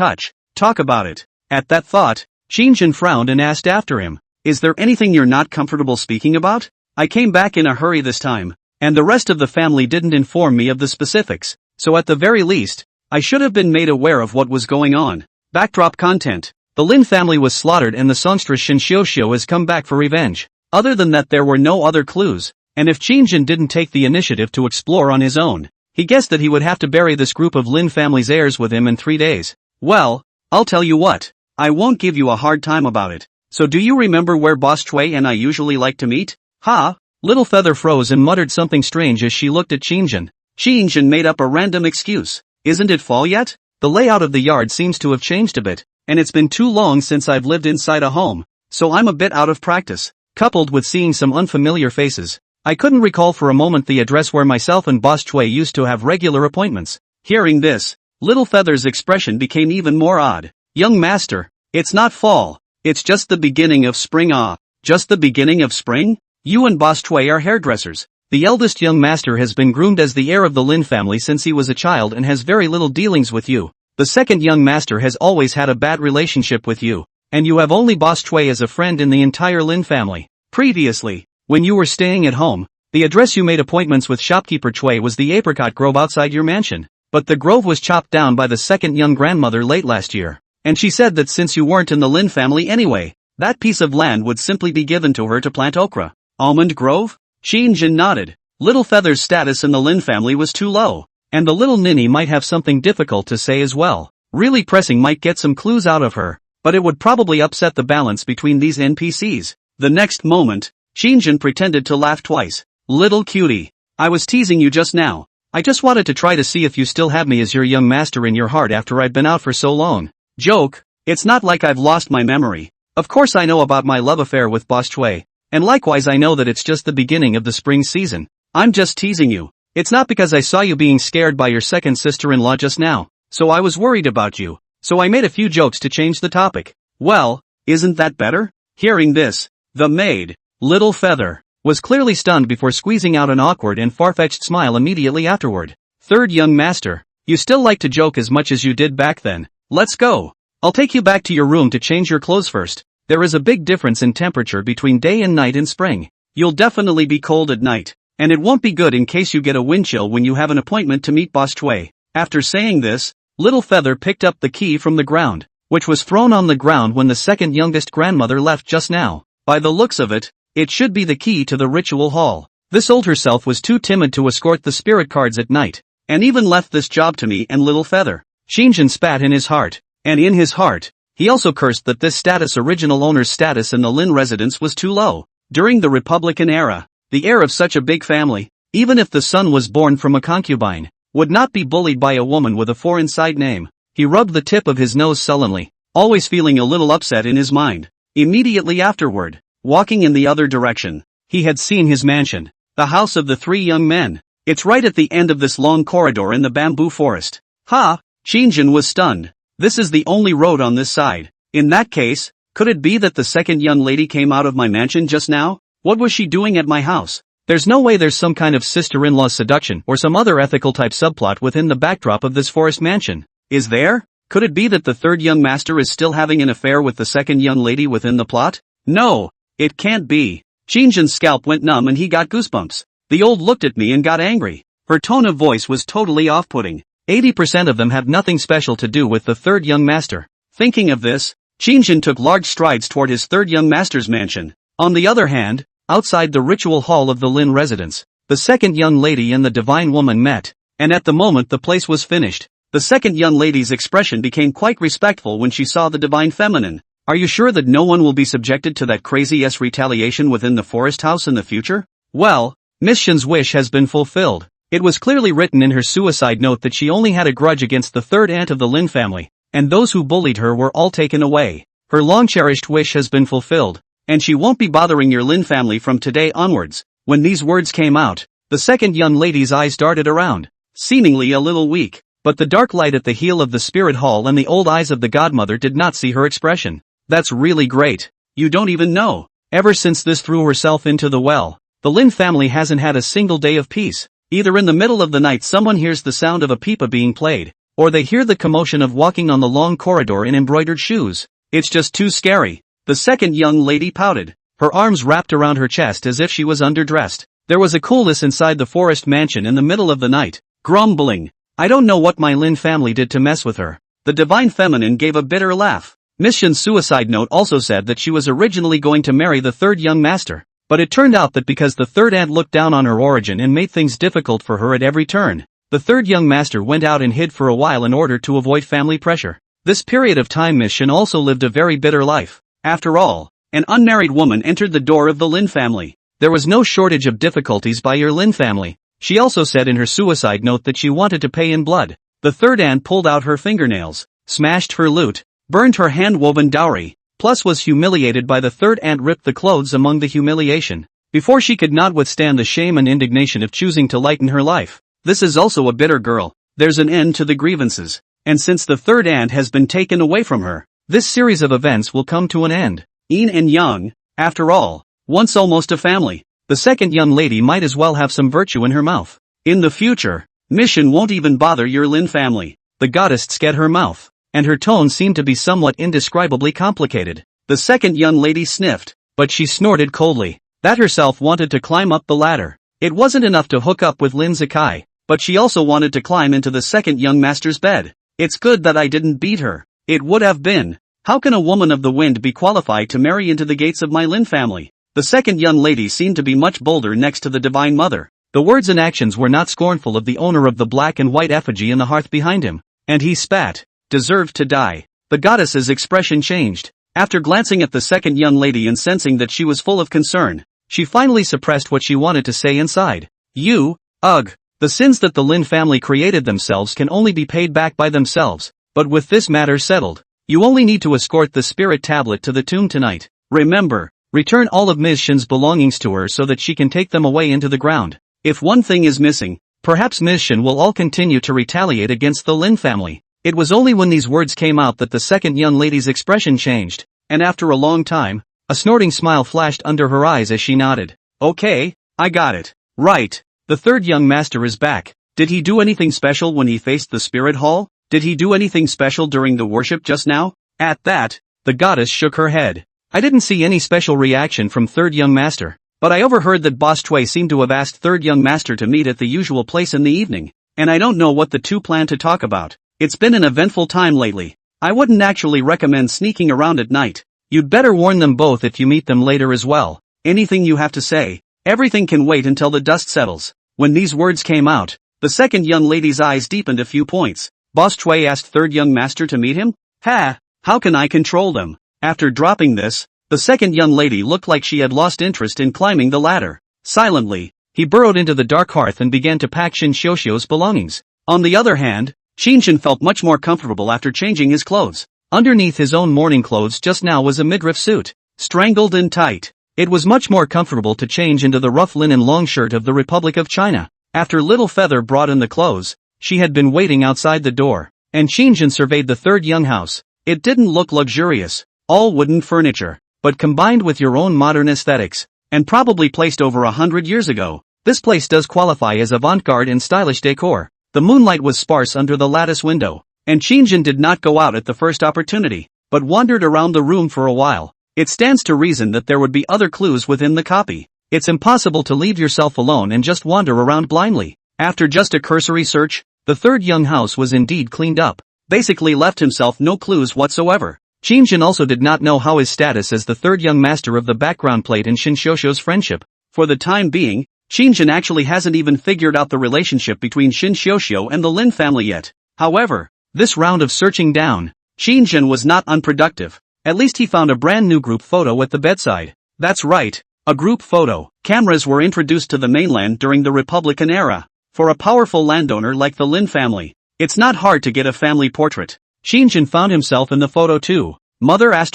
[SPEAKER 1] talk about it. At that thought, Qin Shang frowned and asked after him, is there anything you're not comfortable speaking about? I came back in a hurry this time, and the rest of the family didn't inform me of the specifics, so at the very least, I should have been made aware of what was going on. Backdrop content. The Lin family was slaughtered and the songstress Shen Xiuxiu has come back for revenge. Other than that there were no other clues, and if Qin Shang didn't take the initiative to explore on his own, he guessed that he would have to bury this group of Lin family's heirs with him in 3 days. Well, I'll tell you what, I won't give you a hard time about it. So do you remember where Boss Chui and I usually like to meet? Ha! Little Feather froze and muttered something strange as she looked at Qin Shang. Qin Shang made up a random excuse. Isn't it fall yet? The layout of the yard seems to have changed a bit, and it's been too long since I've lived inside a home, so I'm a bit out of practice. coupled with seeing some unfamiliar faces. I couldn't recall for a moment the address where myself and Boss Chui used to have regular appointments. Hearing this, Little Feather's expression became even more odd. Young master, it's not fall. It's just the beginning of spring. Ah, just the beginning of spring? You and Boss Chui are hairdressers. The eldest young master has been groomed as the heir of the Lin family since he was a child and has very little dealings with you. The second young master has always had a bad relationship with you, and you have only Boss Chui as a friend in the entire Lin family. Previously, when you were staying at home, the address you made appointments with shopkeeper Chui was the apricot grove outside your mansion, but the grove was chopped down by the second young grandmother late last year, and she said that since you weren't in the Lin family anyway, that piece of land would simply be given to her to plant okra. Almond Grove? Qin Shang nodded. Little Feather's status in the Lin family was too low, and the little ninny might have something difficult to say as well. Really pressing might get some clues out of her, but it would probably upset the balance between these NPCs. The next moment, Qin Shang pretended to laugh twice. Little cutie. I was teasing you just now. I just wanted to try to see if you still have me as your young master in your heart after I'd been out for so long. Joke. It's not like I've lost my memory. Of course I know about my love affair with Boss Chui, and likewise I know that it's just the beginning of the spring season. I'm just teasing you. It's not because I saw you being scared by your second sister-in-law just now, so I was worried about you, so I made a few jokes to change the topic. Well, isn't that better? Hearing this, the maid, Little Feather, was clearly stunned before squeezing out an awkward and far-fetched smile immediately afterward. Third young master, you still like to joke as much as you did back then. Let's go. I'll take you back to your room to change your clothes first. There is a big difference in temperature between day and night in spring. You'll definitely be cold at night, and it won't be good in case you get a wind chill when you have an appointment to meet Boss Chui. After saying this, Little Feather picked up the key from the ground, which was thrown on the ground when the second youngest grandmother left just now. By the looks of it, it should be the key to the ritual hall. This old herself was too timid to escort the spirit cards at night, and even left this job to me and Little Feather. Qin Shang spat in his heart, and in his heart, he also cursed that this original owner's status in the Lin residence was too low. During the Republican era, the heir of such a big family, even if the son was born from a concubine, would not be bullied by a woman with a foreign side name. He rubbed the tip of his nose sullenly, always feeling a little upset in his mind. Immediately afterward, walking in the other direction, he had seen his mansion, the house of the three young men. It's right at the end of this long corridor in the bamboo forest. Ha! Qin Shang was stunned. This is the only road on this side. In that case, could it be that the second young lady came out of my mansion just now? What was she doing at my house? There's no way there's some kind of sister-in-law seduction or some other ethical type subplot within the backdrop of this forest mansion. Is there? Could it be that the third young master is still having an affair with the second young lady within the plot? No, it can't be. Qin Shang's scalp went numb and he got goosebumps. The old looked at me and got angry. Her tone of voice was totally off-putting. 80% of them have nothing special to do with the third young master. Thinking of this, Qin Shang took large strides toward his third young master's mansion. On the other hand, outside the ritual hall of the Lin residence, the second young lady and the divine woman met, and at the moment the place was finished, the second young lady's expression became quite respectful when she saw the divine feminine. Are you sure that no one will be subjected to that crazy-ass retaliation within the forest house in the future? Well, Miss Shen's wish has been fulfilled. It was clearly written in her suicide note that she only had a grudge against the third aunt of the Lin family, and those who bullied her were all taken away. Her long-cherished wish has been fulfilled, and she won't be bothering your Lin family from today onwards. When these words came out, the second young lady's eyes darted around, seemingly a little weak, but the dark light at the heel of the spirit hall and the old eyes of the godmother did not see her expression. That's really great. You don't even know. Ever since this threw herself into the well, the Lin family hasn't had a single day of peace. Either in the middle of the night someone hears the sound of a pipa being played, or they hear the commotion of walking on the long corridor in embroidered shoes. It's just too scary. The second young lady pouted, her arms wrapped around her chest as if she was underdressed. There was a coolness inside the forest mansion in the middle of the night, grumbling. I don't know what my Lin family did to mess with her. The divine feminine gave a bitter laugh. Miss Shen's suicide note also said that she was originally going to marry the third young master, but it turned out that because the third aunt looked down on her origin and made things difficult for her at every turn, the third young master went out and hid for a while in order to avoid family pressure. This period of time Miss Shen also lived a very bitter life. After all, an unmarried woman entered the door of the Lin family. There was no shortage of difficulties by your Lin family. She also said in her suicide note that she wanted to pay in blood. The third aunt pulled out her fingernails, smashed her lute, burned her hand-woven dowry, plus was humiliated by the third aunt ripped the clothes among the humiliation. Before she could not withstand the shame and indignation of choosing to lighten her life. This is also a bitter girl. There's an end to the grievances. And since the third aunt has been taken away from her, this series of events will come to an end. Yin and Yang, after all, once almost a family, the second young lady might as well have some virtue in her mouth. In the future, mission won't even bother your Lin family. The goddess scat her mouth, and her tone seemed to be somewhat indescribably complicated. The second young lady sniffed, but she snorted coldly. That herself wanted to climb up the ladder. It wasn't enough to hook up with Lin Zakai, but she also wanted to climb into the second young master's bed. It's good that I didn't beat her. It would have been. How can a woman of the wind be qualified to marry into the gates of my Lin family? The second young lady seemed to be much bolder next to the Divine Mother. The words and actions were not scornful of the owner of the black and white effigy in the hearth behind him. And he spat. Deserved to die. The goddess's expression changed. After glancing at the second young lady and sensing that she was full of concern, she finally suppressed what she wanted to say inside. Ugh. The sins that the Lin family created themselves can only be paid back by themselves. But with this matter settled, you only need to escort the spirit tablet to the tomb tonight. Remember, return all of Ms. Shen's belongings to her so that she can take them away into the ground. If one thing is missing, perhaps Ms. Shen will all continue to retaliate against the Lin family. It was only when these words came out that the second young lady's expression changed, and after a long time, a snorting smile flashed under her eyes as she nodded. Okay, I got it. Right. The third young master is back. Did he do anything special when he faced the spirit hall? Did he do anything special during the worship just now? At that, the goddess shook her head. I didn't see any special reaction from third young master, but I overheard that Boss Chui seemed to have asked third young master to meet at the usual place in the evening, and I don't know what the two plan to talk about. It's been an eventful time lately. I wouldn't actually recommend sneaking around at night. You'd better warn them both if you meet them later as well. Anything you have to say, everything can wait until the dust settles. When these words came out, the second young lady's eyes deepened a few points. Boss Chui asked third young master to meet him? How can I control them? After dropping this, the second young lady looked like she had lost interest in climbing the ladder. Silently, he burrowed into the dark hearth and began to pack Qin Xiuxiu's belongings. On the other hand, Qin Shan felt much more comfortable after changing his clothes. Underneath his own morning clothes just now was a midriff suit, strangled and tight. It was much more comfortable to change into the rough linen long shirt of the Republic of China. After Little Feather brought in the clothes, she had been waiting outside the door, and Qin Shan surveyed the third young house. It didn't look luxurious, all wooden furniture, but combined with your own modern aesthetics, and probably placed over 100 years ago, this place does qualify as avant-garde and stylish decor. The moonlight was sparse under the lattice window, and Qin Shan did not go out at the first opportunity, but wandered around the room for a while. It stands to reason that there would be other clues within the copy. It's impossible to leave yourself alone and just wander around blindly. After just a cursory search, the third young house was indeed cleaned up. Basically left himself no clues whatsoever. Qin Shan also did not know how his status as the third young master of the background played in Qin Xiuxiu's friendship. For the time being, Qin Shan actually hasn't even figured out the relationship between Qin Xiuxiu and the Lin family yet. However, this round of searching down, Qin Shan was not unproductive. At least he found a brand new group photo at the bedside. That's right, a group photo. Cameras were introduced to the mainland during the Republican era. For a powerful landowner like the Lin family, it's not hard to get a family portrait. Qin Shan found himself in the photo too. Mother *******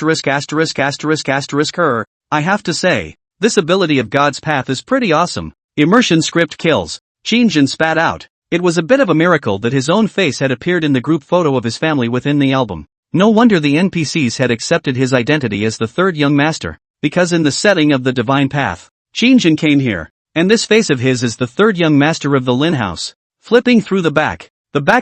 [SPEAKER 1] her. I have to say, this ability of God's path is pretty awesome. Immersion script kills. Qin Shan spat out. It was a bit of a miracle that his own face had appeared in the group photo of his family within the album. No wonder the NPCs had accepted his identity as the third young master, because in the setting of the divine path, Qin Shan came here, and this face of his is the third young master of the Lin house. Flipping through the back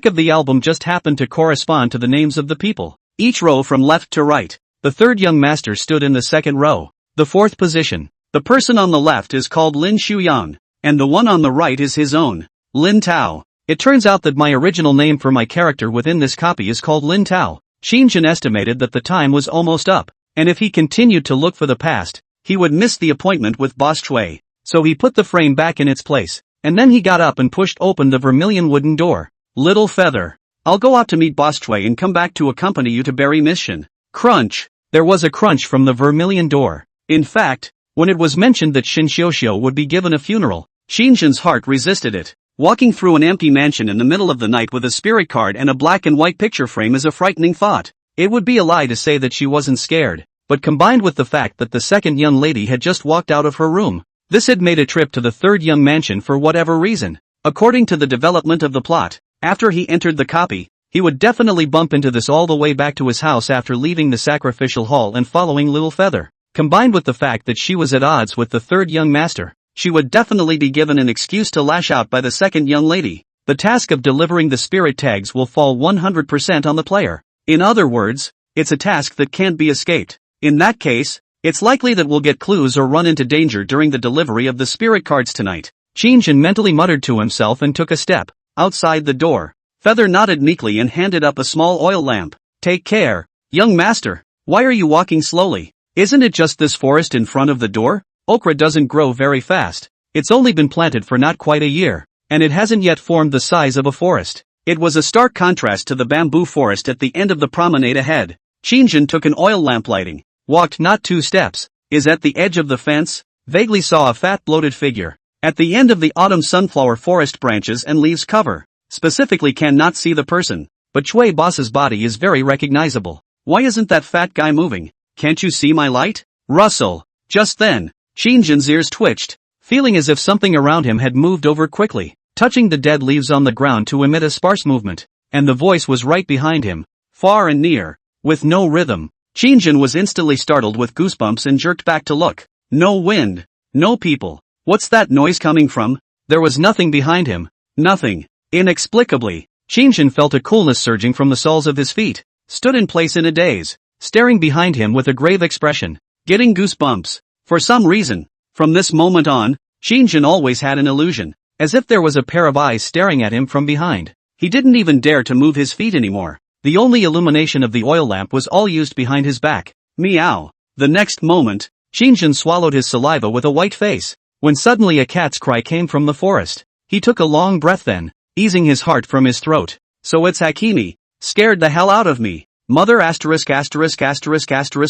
[SPEAKER 1] of the album just happened to correspond to the names of the people. Each row from left to right, the third young master stood in the second row, the fourth position. The person on the left is called Lin Shuyang, and the one on the right is his own, Lin Tao. It turns out that my original name for my character within this copy is called Lin Tao. Qin Shan estimated that the time was almost up, and if he continued to look for the past, he would miss the appointment with Boss Chui. So he put the frame back in its place, and then he got up and pushed open the vermilion wooden door. Little Feather, I'll go out to meet Boss Chui and come back to accompany you to bury Miss Shen. Crunch! There was a crunch from the vermilion door. In fact, when it was mentioned that Qin Xiuxiu would be given a funeral, Qin Shan's heart resisted it. Walking through an empty mansion in the middle of the night with a spirit card and a black and white picture frame is a frightening thought. It would be a lie to say that she wasn't scared. but combined with the fact that the second young lady had just walked out of her room, this had made a trip to the third young mansion for whatever reason. According to the development of the plot, after he entered the copy, he would definitely bump into this all the way back to his house after leaving the sacrificial hall and following Little Feather. Combined with the fact that she was at odds with the third young master, she would definitely be given an excuse to lash out by the second young lady. The task of delivering the spirit tags will fall 100% on the player. In other words, it's a task that can't be escaped. In that case, it's likely that we'll get clues or run into danger during the delivery of the spirit cards tonight. Qin Shang mentally muttered to himself and took a step outside the door. Feather nodded meekly and handed up a small oil lamp. Take care, young master. Why are you walking slowly? Isn't it just this forest in front of the door? Okra doesn't grow very fast. It's only been planted for not quite a year, and it hasn't yet formed the size of a forest. It was a stark contrast to the bamboo forest at the end of the promenade ahead. Qin Shang took an oil lamp lighting, walked not 2 steps, is at the edge of the fence, vaguely saw a fat bloated figure. At the end of the autumn sunflower forest branches and leaves cover. Specifically cannot see the person, but Chui Boss's body is very recognizable. Why isn't that fat guy moving? Can't you see my light? Rustle. Just then, Qin Shang's ears twitched, feeling as if something around him had moved over quickly, touching the dead leaves on the ground to emit a sparse movement, and the voice was right behind him, far and near, with no rhythm. Qin Shang was instantly startled with goosebumps and jerked back to look. No wind. No people. What's that noise coming from? There was nothing behind him. Nothing. Inexplicably, Qin Shang felt a coolness surging from the soles of his feet, stood in place in a daze, staring behind him with a grave expression, getting goosebumps. For some reason, from this moment on, Qin Shang always had an illusion, as if there was a pair of eyes staring at him from behind. He didn't even dare to move his feet anymore. The only illumination of the oil lamp was all used behind his back. Meow. The next moment, Qin Shang swallowed his saliva with a white face, when suddenly a cat's cry came from the forest. He took a long breath then, easing his heart from his throat. So it's Hakimi. Scared the hell out of me. Mother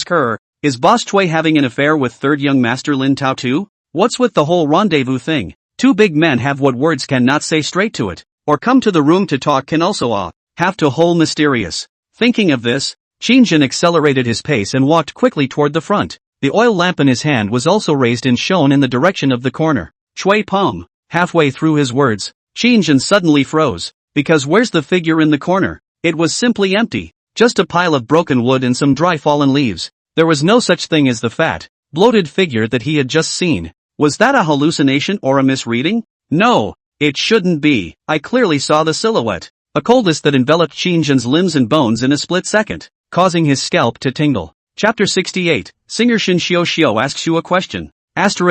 [SPEAKER 1] her. Is Boss Chui having an affair with third young master Lin Tao too? What's with the whole rendezvous thing? Two big men have what words cannot say straight to it, or come to the room to talk can also have to whole mysterious. Thinking of this, Qin Shang accelerated his pace and walked quickly toward the front. The oil lamp in his hand was also raised and shone in the direction of the corner. Chui Pom. Halfway through his words, Qin Shang suddenly froze, because where's the figure in the corner? It was simply empty, just a pile of broken wood and some dry fallen leaves. There was no such thing as the fat, bloated figure that he had just seen. Was that a hallucination or a misreading? No, it shouldn't be. I clearly saw the silhouette. A coldness that enveloped Qin Shang's limbs and bones in a split second, causing his scalp to tingle. Chapter 68, Singer Shin Xiao asks you a question. Qin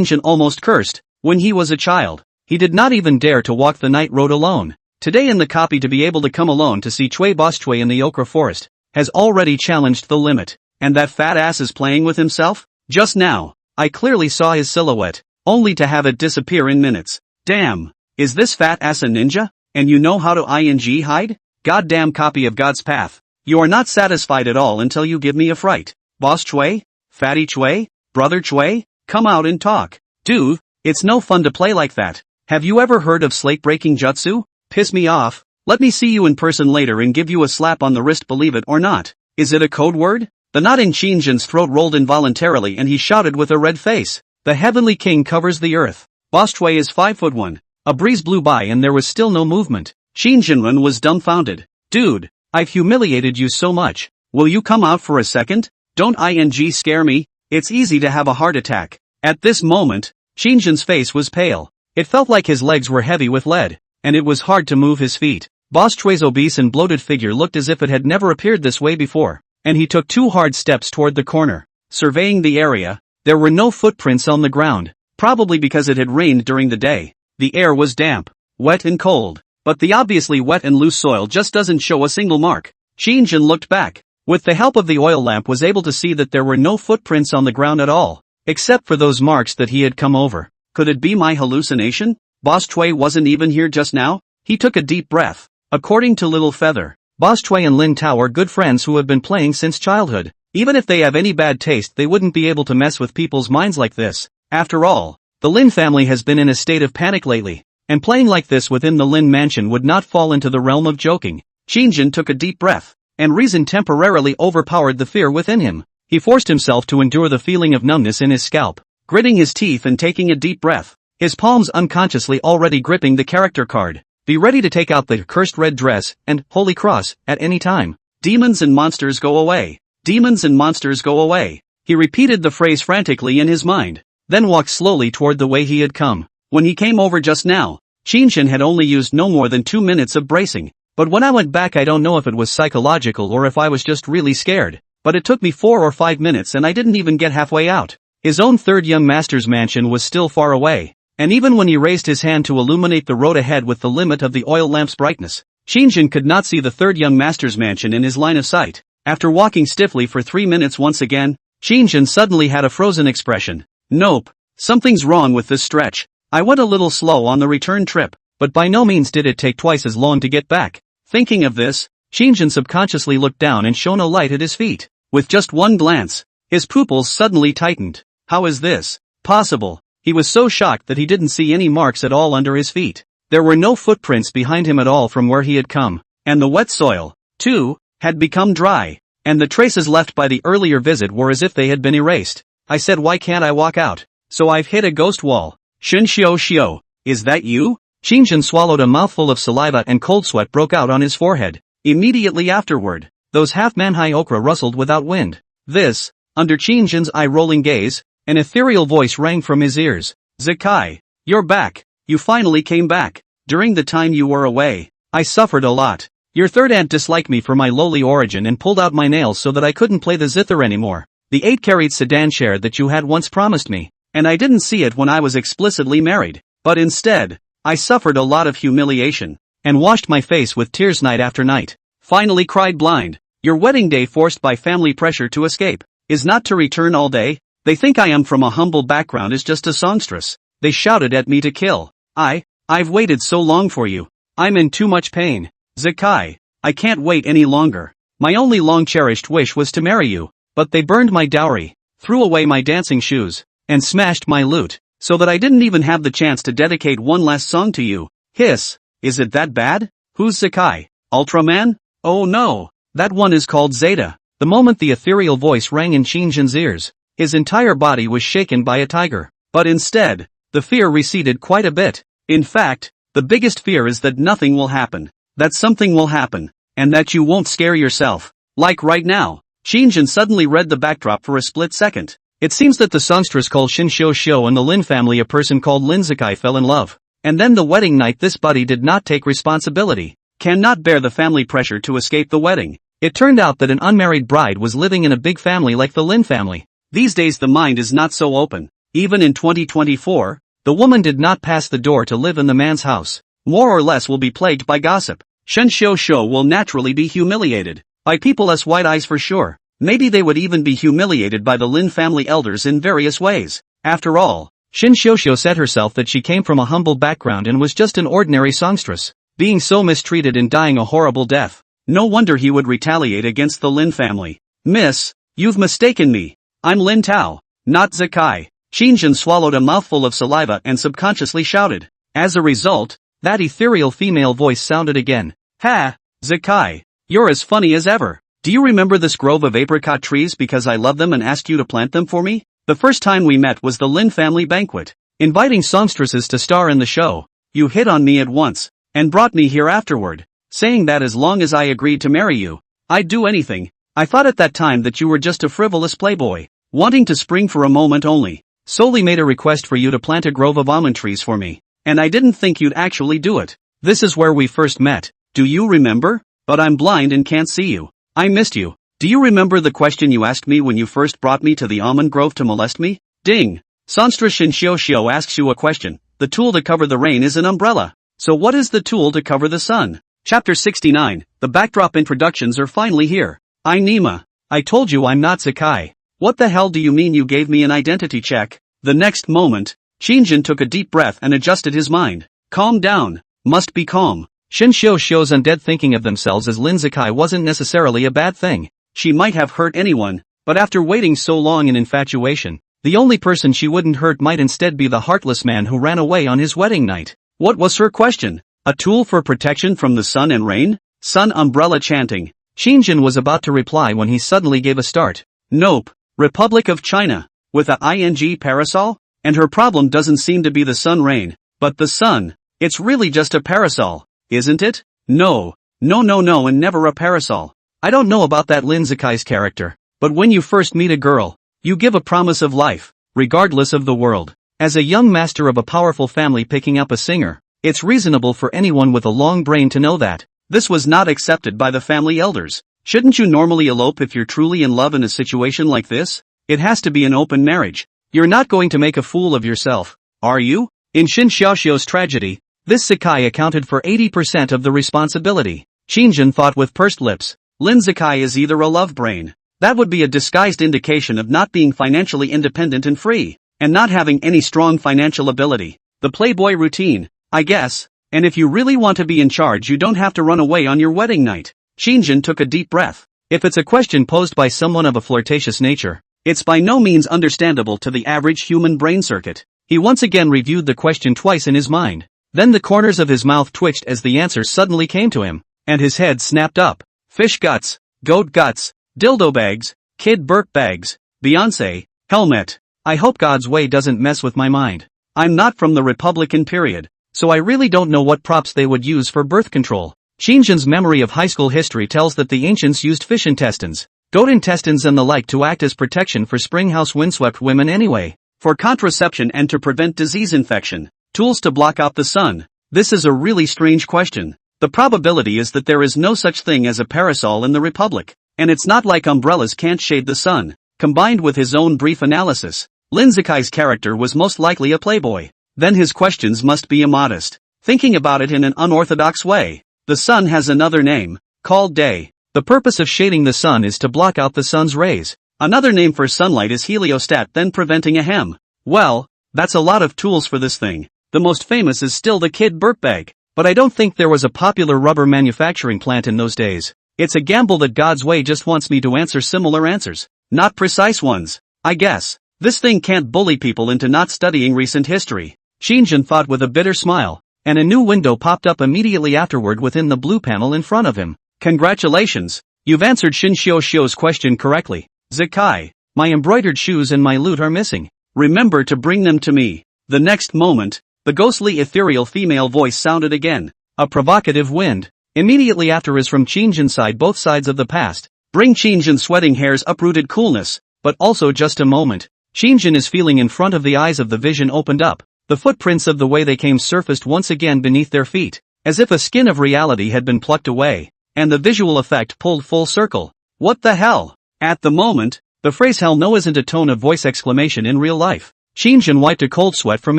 [SPEAKER 1] Shang almost cursed. When he was a child, he did not even dare to walk the night road alone. Today in the copy to be able to come alone to see Chui Boss Chui in the Okra Forest, has already challenged the limit. And that fat ass is playing with himself? Just now, I clearly saw his silhouette, only to have it disappear in minutes. Damn, is this fat ass a ninja? And you know how to ing hide? Goddamn copy of God's Path. You are not satisfied at all until you give me a fright. Boss Chui? Fatty Chui? Brother Chui? Come out and talk. Dude, it's no fun to play like that. Have you ever heard of slate-breaking jutsu? Piss me off. Let me see you in person later and give you a slap on the wrist, believe it or not. Is it a code word? The knot in Qin Shang's throat rolled involuntarily and he shouted with a red face. The heavenly king covers the earth. Boss Chui is 5'1". A breeze blew by and there was still no movement. Qin Shang was dumbfounded. Dude, I've humiliated you so much. Will you come out for a second? Don't ing scare me. It's easy to have a heart attack. At this moment, Qin Shang's face was pale. It felt like his legs were heavy with lead, and it was hard to move his feet. Boss Chui's obese and bloated figure looked as if it had never appeared this way before, and he took 2 hard steps toward the corner. Surveying the area, there were no footprints on the ground, probably because it had rained during the day. The air was damp, wet and cold, but the obviously wet and loose soil just doesn't show a single mark. Qin Shang looked back. With the help of the oil lamp was able to see that there were no footprints on the ground at all, except for those marks that he had come over. Could it be my hallucination? Boss Chui wasn't even here just now? He took a deep breath. According to Little Feather, Boss Chui and Lin Tao are good friends who have been playing since childhood. Even if they have any bad taste, they wouldn't be able to mess with people's minds like this. After all, the Lin family has been in a state of panic lately, and playing like this within the Lin mansion would not fall into the realm of joking. Qin Shang took a deep breath, and reason temporarily overpowered the fear within him. He forced himself to endure the feeling of numbness in his scalp, gritting his teeth and taking a deep breath, his palms unconsciously already gripping the character card. Be ready to take out the cursed red dress and holy cross at any time. Demons and monsters go away. Demons and monsters go away. He repeated the phrase frantically in his mind, then walked slowly toward the way he had come. When he came over just now, Qin Shang had only used no more than 2 minutes of bracing. But when I went back, I don't know if it was psychological or if I was just really scared. But it took me 4 or 5 minutes and I didn't even get halfway out. His own third young master's mansion was still far away. And even when he raised his hand to illuminate the road ahead with the limit of the oil lamp's brightness, Qin Shang could not see the third young master's mansion in his line of sight. After walking stiffly for 3 minutes once again, Qin Shang suddenly had a frozen expression. Nope. Something's wrong with this stretch. I went a little slow on the return trip, but by no means did it take twice as long to get back. Thinking of this, Qin Shang subconsciously looked down and shone a light at his feet. With just one glance, his pupils suddenly tightened. How is this possible? He was so shocked that he didn't see any marks at all under his feet. There were no footprints behind him at all from where he had come, and the wet soil, too, had become dry, and the traces left by the earlier visit were as if they had been erased. I said, why can't I walk out? So I've hit a ghost wall. Shun Xiao Xiao, is that you? Qin Shang swallowed a mouthful of saliva and cold sweat broke out on his forehead. Immediately afterward, those half-manhai okra rustled without wind. This, under Qin Shang's eye-rolling gaze, an ethereal voice rang from his ears. Zakai, you're back. You finally came back. During the time you were away, I suffered a lot. Your third aunt disliked me for my lowly origin and pulled out my nails so that I couldn't play the zither anymore. The 8-carat sedan share that you had once promised me, and I didn't see it when I was explicitly married. But instead, I suffered a lot of humiliation, and washed my face with tears night after night. Finally cried blind. Your wedding day forced by family pressure to escape, is not to return all day. They think I am from a humble background is just a songstress. They shouted at me to kill. I've waited so long for you. I'm in too much pain. Zakai, I can't wait any longer. My only long-cherished wish was to marry you, but they burned my dowry, threw away my dancing shoes, and smashed my lute, so that I didn't even have the chance to dedicate one last song to you. Hiss, is it that bad? Who's Zakai? Ultraman? Oh no, that one is called Zeta. The moment the ethereal voice rang in Qin Shang's ears, his entire body was shaken by a tiger. But instead, the fear receded quite a bit. In fact, the biggest fear is that nothing will happen, that something will happen, and that you won't scare yourself. Like right now. Qin Shang suddenly read the backdrop for a split second. It seems that the songstress called Shin Xiao Xiao and the Lin family, a person called Lin Zakai, fell in love. And then the wedding night, this buddy did not take responsibility. Cannot bear the family pressure to escape the wedding. It turned out that an unmarried bride was living in a big family like the Lin family. These days the mind is not so open. Even in 2024, the woman did not pass the door to live in the man's house. More or less will be plagued by gossip. Shen Xiao Xiao will naturally be humiliated. By people as white eyes for sure. Maybe they would even be humiliated by the Lin family elders in various ways. After all, Shin Xiao Xiao said herself that she came from a humble background and was just an ordinary songstress, being so mistreated and dying a horrible death. No wonder he would retaliate against the Lin family. Miss, you've mistaken me. I'm Lin Tao, not Zakai. Qin Shang swallowed a mouthful of saliva and subconsciously shouted. As a result, that ethereal female voice sounded again. Ha, Zakai, you're as funny as ever. Do you remember this grove of apricot trees because I love them and asked you to plant them for me? The first time we met was the Lin family banquet, inviting songstresses to star in the show. You hit on me at once, and brought me here afterward, saying that as long as I agreed to marry you, I'd do anything. I thought at that time that you were just a frivolous playboy, wanting to spring for a moment only. Solely made a request for you to plant a grove of almond trees for me, and I didn't think you'd actually do it. This is where we first met. Do you remember? But I'm blind and can't see you. I missed you. Do you remember the question you asked me when you first brought me to the almond grove to molest me? Ding! Songstress Shin Xiao Xiao asks you a question. The tool to cover the rain is an umbrella. So what is the tool to cover the sun? Chapter 69. The backdrop introductions are finally here. Nima. I told you I'm not Zakai. What the hell do you mean you gave me an identity check? The next moment, Qin Shang took a deep breath and adjusted his mind. Calm down. Must be calm. Shin Xiao Xiao's undead thinking of themselves as Lin Zakai wasn't necessarily a bad thing. She might have hurt anyone, but after waiting so long in infatuation, the only person she wouldn't hurt might instead be the heartless man who ran away on his wedding night. What was her question? A tool for protection from the sun and rain? Sun umbrella chanting. Qinjin was about to reply when he suddenly gave a start. Nope. Republic of China. With a ing parasol? And her problem doesn't seem to be the sun rain, but the sun. It's really just a parasol, isn't it? No, and never a parasol. I don't know about that Lin Zakai's character, but when you first meet a girl, you give a promise of life, regardless of the world. As a young master of a powerful family picking up a singer, it's reasonable for anyone with a long brain to know that. This was not accepted by the family elders. Shouldn't you normally elope if you're truly in love in a situation like this? It has to be an open marriage. You're not going to make a fool of yourself, are you? In Qin Xiaoxiu's tragedy, this Zakai accounted for 80% of the responsibility. Qinjin thought with pursed lips. Lin Zakai is either a love brain. That would be a disguised indication of not being financially independent and free, and not having any strong financial ability. The playboy routine, I guess. And if you really want to be in charge, you don't have to run away on your wedding night. Qinjin took a deep breath. If it's a question posed by someone of a flirtatious nature, it's by no means understandable to the average human brain circuit. He once again reviewed the question twice in his mind. Then the corners of his mouth twitched as the answer suddenly came to him, and his head snapped up. Fish guts, goat guts, dildo bags, kid Burke bags, Beyonce, helmet. I hope God's way doesn't mess with my mind. I'm not from the Republican period, so I really don't know what props they would use for birth control. Qinjin's memory of high school history tells that the ancients used fish intestines, goat intestines and the like to act as protection for springhouse windswept women anyway. For contraception and to prevent disease infection. Tools to block out the sun. This is a really strange question. The probability is that there is no such thing as a parasol in the Republic, and it's not like umbrellas can't shade the sun. Combined with his own brief analysis, Lin Zakai's character was most likely a playboy. Then his questions must be immodest. Thinking about it in an unorthodox way, the sun has another name, called day. The purpose of shading the sun is to block out the sun's rays. Another name for sunlight is heliostat, then preventing a hem. Well, that's a lot of tools for this thing. The most famous is still the kid Burke bag, but I don't think there was a popular rubber manufacturing plant in those days. It's a gamble that God's way just wants me to answer similar answers, not precise ones. I guess. This thing can't bully people into not studying recent history. Qinjin thought with a bitter smile, and a new window popped up immediately afterward within the blue panel in front of him. Congratulations, you've answered Qin Xiaoxiu's question correctly. Zakai, my embroidered shoes and my lute are missing. Remember to bring them to me. The next moment, the ghostly ethereal female voice sounded again. A provocative wind. Immediately after is from Qinjin's side, both sides of the past. Bring Qinjin's sweating hairs uprooted coolness, but also just a moment. Qinjin is feeling in front of the eyes of the vision opened up. The footprints of the way they came surfaced once again beneath their feet, as if a skin of reality had been plucked away, and the visual effect pulled full circle. What the hell? At the moment, the phrase hell no isn't a tone of voice exclamation in real life. Qinjin wiped a cold sweat from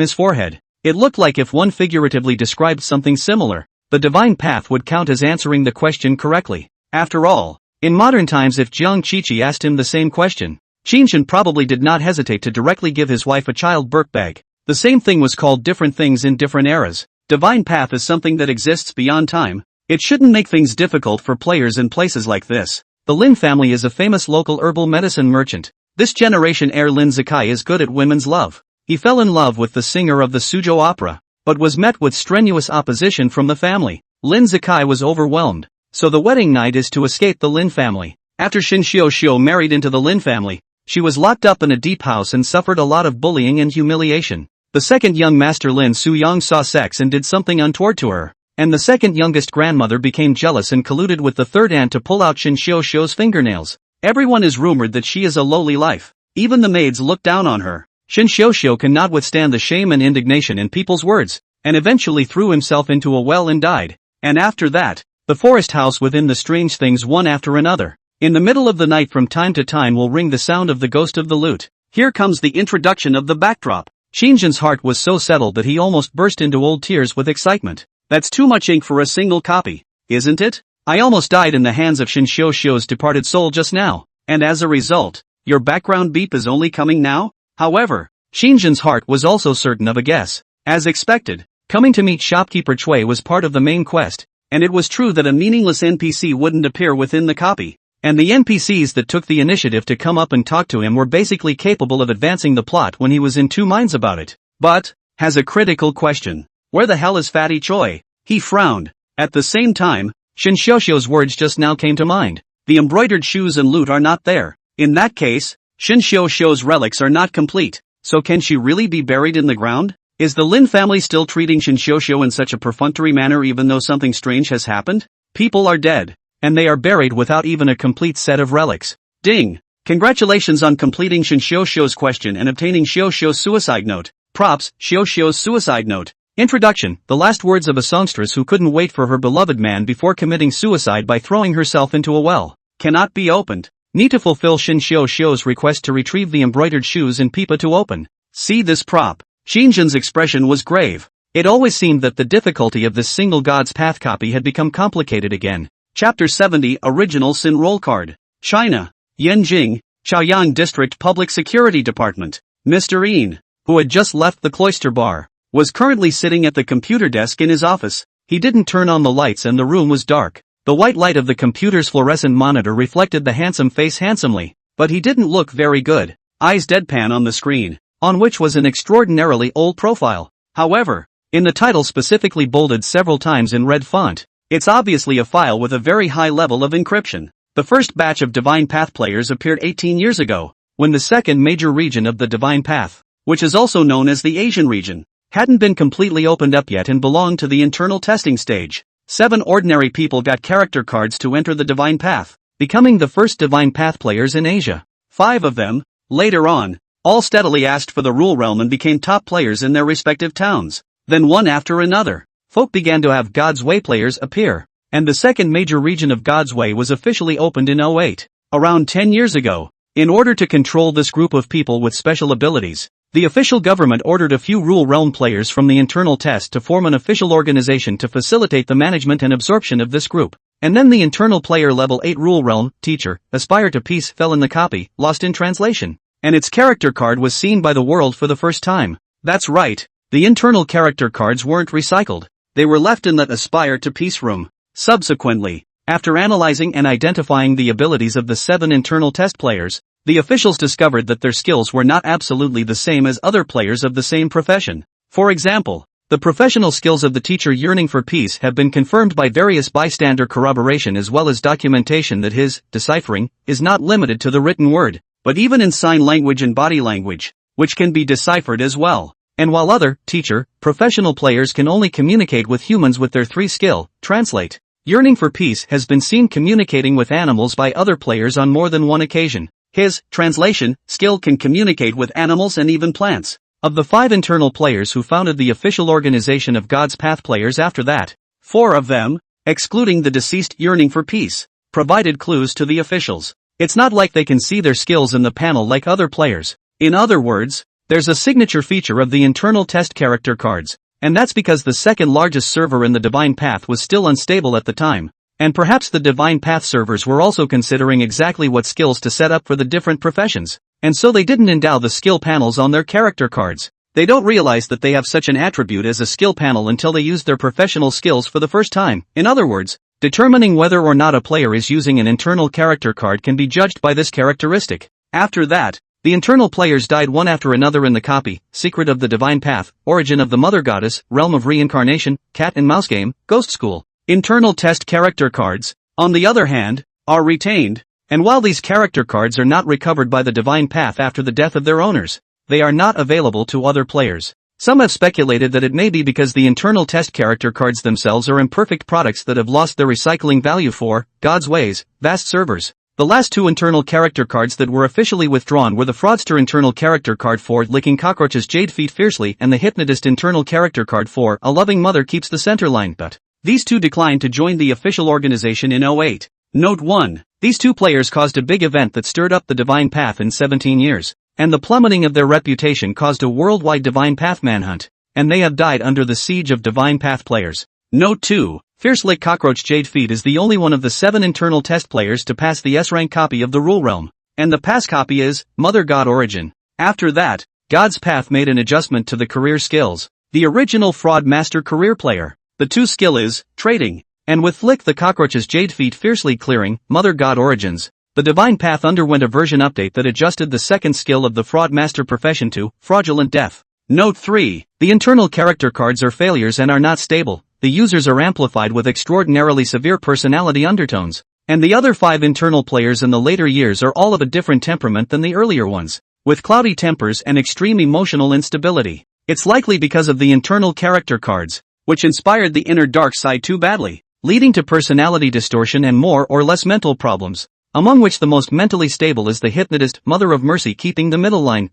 [SPEAKER 1] his forehead. It looked like if one figuratively described something similar, the divine path would count as answering the question correctly. After all, in modern times if Jiang Qiqi asked him the same question, Qinjin probably did not hesitate to directly give his wife a child Burke bag. The same thing was called different things in different eras. Divine path is something that exists beyond time. It shouldn't make things difficult for players in places like this. The Lin family is a famous local herbal medicine merchant. This generation heir Lin Zakai is good at women's love. He fell in love with the singer of the Suzhou opera, but was met with strenuous opposition from the family. Lin Zakai was overwhelmed, so the wedding night is to escape the Lin family. After Qin Xiaoxiu married into the Lin family, she was locked up in a deep house and suffered a lot of bullying and humiliation. The second young master Lin Suyang saw sex and did something untoward to her, and the second youngest grandmother became jealous and colluded with the third aunt to pull out Qin Xiaoxiu's fingernails. Everyone is rumored that she is a lowly life. Even the maids look down on her. Qin Xiaoxiu cannot withstand the shame and indignation in people's words, and eventually threw himself into a well and died. And after that, the forest house within the strange things one after another. In the middle of the night from time to time will ring the sound of the ghost of the lute. Here comes the introduction of the backdrop. Qinjin's heart was so settled that he almost burst into old tears with excitement. That's too much ink for a single copy, isn't it? I almost died in the hands of Qin Xiaoxiu's departed soul just now, and as a result, your background beep is only coming now? However, Qinjin's heart was also certain of a guess. As expected, coming to meet shopkeeper Cui was part of the main quest, and it was true that a meaningless NPC wouldn't appear within the copy. And the NPCs that took the initiative to come up and talk to him were basically capable of advancing the plot when he was in two minds about it. But, has a critical question. Where the hell is Fatty Choi? He frowned. At the same time, Qin Xiaoxiu's words just now came to mind. the embroidered shoes and loot are not there. In that case, Qin Shang's relics are not complete, so can she really be buried in the ground? Is the Lin family still treating Qin Shang in such a perfunctory manner even though something strange has happened? People are dead, and they are buried without even a complete set of relics. Ding! Congratulations on completing Qin Shang's question and obtaining Shang's suicide note. Props, Shang's suicide note. Introduction: the last words of a songstress who couldn't wait for her beloved man before committing suicide by throwing herself into a well. Cannot be opened. Need to fulfill Qin Shang's request to retrieve the embroidered shoes and pipa to open. See this prop. Xinjian's expression was grave. It always seemed that the difficulty of this single God's Path copy had become complicated again. Chapter 70 Original Sin Roll Card. China. Yanjing, Chaoyang District Public Security Department. Mr. Yin, who had just left the cloister bar, was currently sitting at the computer desk in his office. He didn't turn on the lights and the room was dark. The white light of the computer's fluorescent monitor reflected the handsome face handsomely, but he didn't look very good. Eyes deadpan on the screen, on which was an extraordinarily old profile. However, in the title specifically bolded several times in red font, it's obviously a file with a very high level of encryption. The first batch of Divine Path players appeared 18 years ago, when the second major region of the Divine Path, which is also known as the Asian region, hadn't been completely opened up yet and belonged to the internal testing stage. 7 ordinary people got character cards to enter the Divine Path, becoming the first Divine Path players in Asia. 5 of them, later on, all steadily asked for the Rule Realm and became top players in their respective towns. Then one after another, folk began to have God's Way players appear, and the second major region of God's Way was officially opened in 08, around 10 years ago. In order to control this group of people with special abilities, the official government ordered a few Rule Realm players from the internal test to form an official organization to facilitate the management and absorption of this group. And then the internal player level 8 Rule Realm teacher, Aspire to Peace, fell in the copy, lost in translation, and its character card was seen by the world for the first time. That's right, the internal character cards weren't recycled, they were left in that Aspire to Peace room. Subsequently, after analyzing and identifying the abilities of the 7 internal test players, the officials discovered that their skills were not absolutely the same as other players of the same profession. For example, the professional skills of the teacher yearning for peace have been confirmed by various bystander corroboration as well as documentation that his deciphering is not limited to the written word, but even in sign language and body language, which can be deciphered as well. And while other, teacher, professional players can only communicate with humans with their 3 skill, translate, yearning for peace has been seen communicating with animals by other players on more than one occasion. His translation skill can communicate with animals and even plants. Of the 5 internal players who founded the official organization of God's Path players after that, 4 of them, excluding the deceased yearning for peace, provided clues to the officials. It's not like they can see their skills in the panel like other players. In other words, there's a signature feature of the internal test character cards, and that's because the second largest server in the Divine Path was still unstable at the time, and perhaps the Divine Path servers were also considering exactly what skills to set up for the different professions, and so they didn't endow the skill panels on their character cards. They don't realize that they have such an attribute as a skill panel until they use their professional skills for the first time. In other words, determining whether or not a player is using an internal character card can be judged by this characteristic. After that, the internal players died one after another in the copy, Secret of the Divine Path, Origin of the Mother Goddess, Realm of Reincarnation, Cat and Mouse Game, Ghost School. Internal test character cards, on the other hand, are retained, and while these character cards are not recovered by the Divine Path after the death of their owners, they are not available to other players. Some have speculated that it may be because the internal test character cards themselves are imperfect products that have lost their recycling value for God's Ways, vast servers. The last 2 internal character cards that were officially withdrawn were the Fraudster internal character card for Licking Cockroaches Jade Feet Fiercely and the Hypnotist internal character card for A Loving Mother Keeps the Center Line, but these 2 declined to join the official organization in 08. Note 1. These 2 players caused a big event that stirred up the Divine Path in 17 years, and the plummeting of their reputation caused a worldwide Divine Path manhunt, and they have died under the siege of Divine Path players. Note 2. Fierce Lick Cockroach Jade Feet is the only one of the 7 internal test players to pass the S-rank copy of the Rule Realm, and the pass copy is Mother God Origin. After that, God's Path made an adjustment to the career skills. The original Fraud Master career player, the 2 skill is trading, and with Flick the Cockroach's Jade Feet Fiercely Clearing, Mother God Origins, the Divine Path underwent a version update that adjusted the second skill of the Fraud Master profession to Fraudulent Death. Note 3. The internal character cards are failures and are not stable. The users are amplified with extraordinarily severe personality undertones. and the other 5 internal players in the later years are all of a different temperament than the earlier ones, with cloudy tempers and extreme emotional instability. It's likely because of the internal character cards, which inspired the inner dark side too badly, leading to personality distortion and more or less mental problems, among which the most mentally stable is the Hypnotist, Mother of Mercy, keeping the middle line.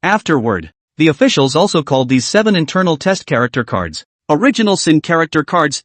[SPEAKER 1] Afterward, the officials also called these 7 internal test character cards Original Sin character cards.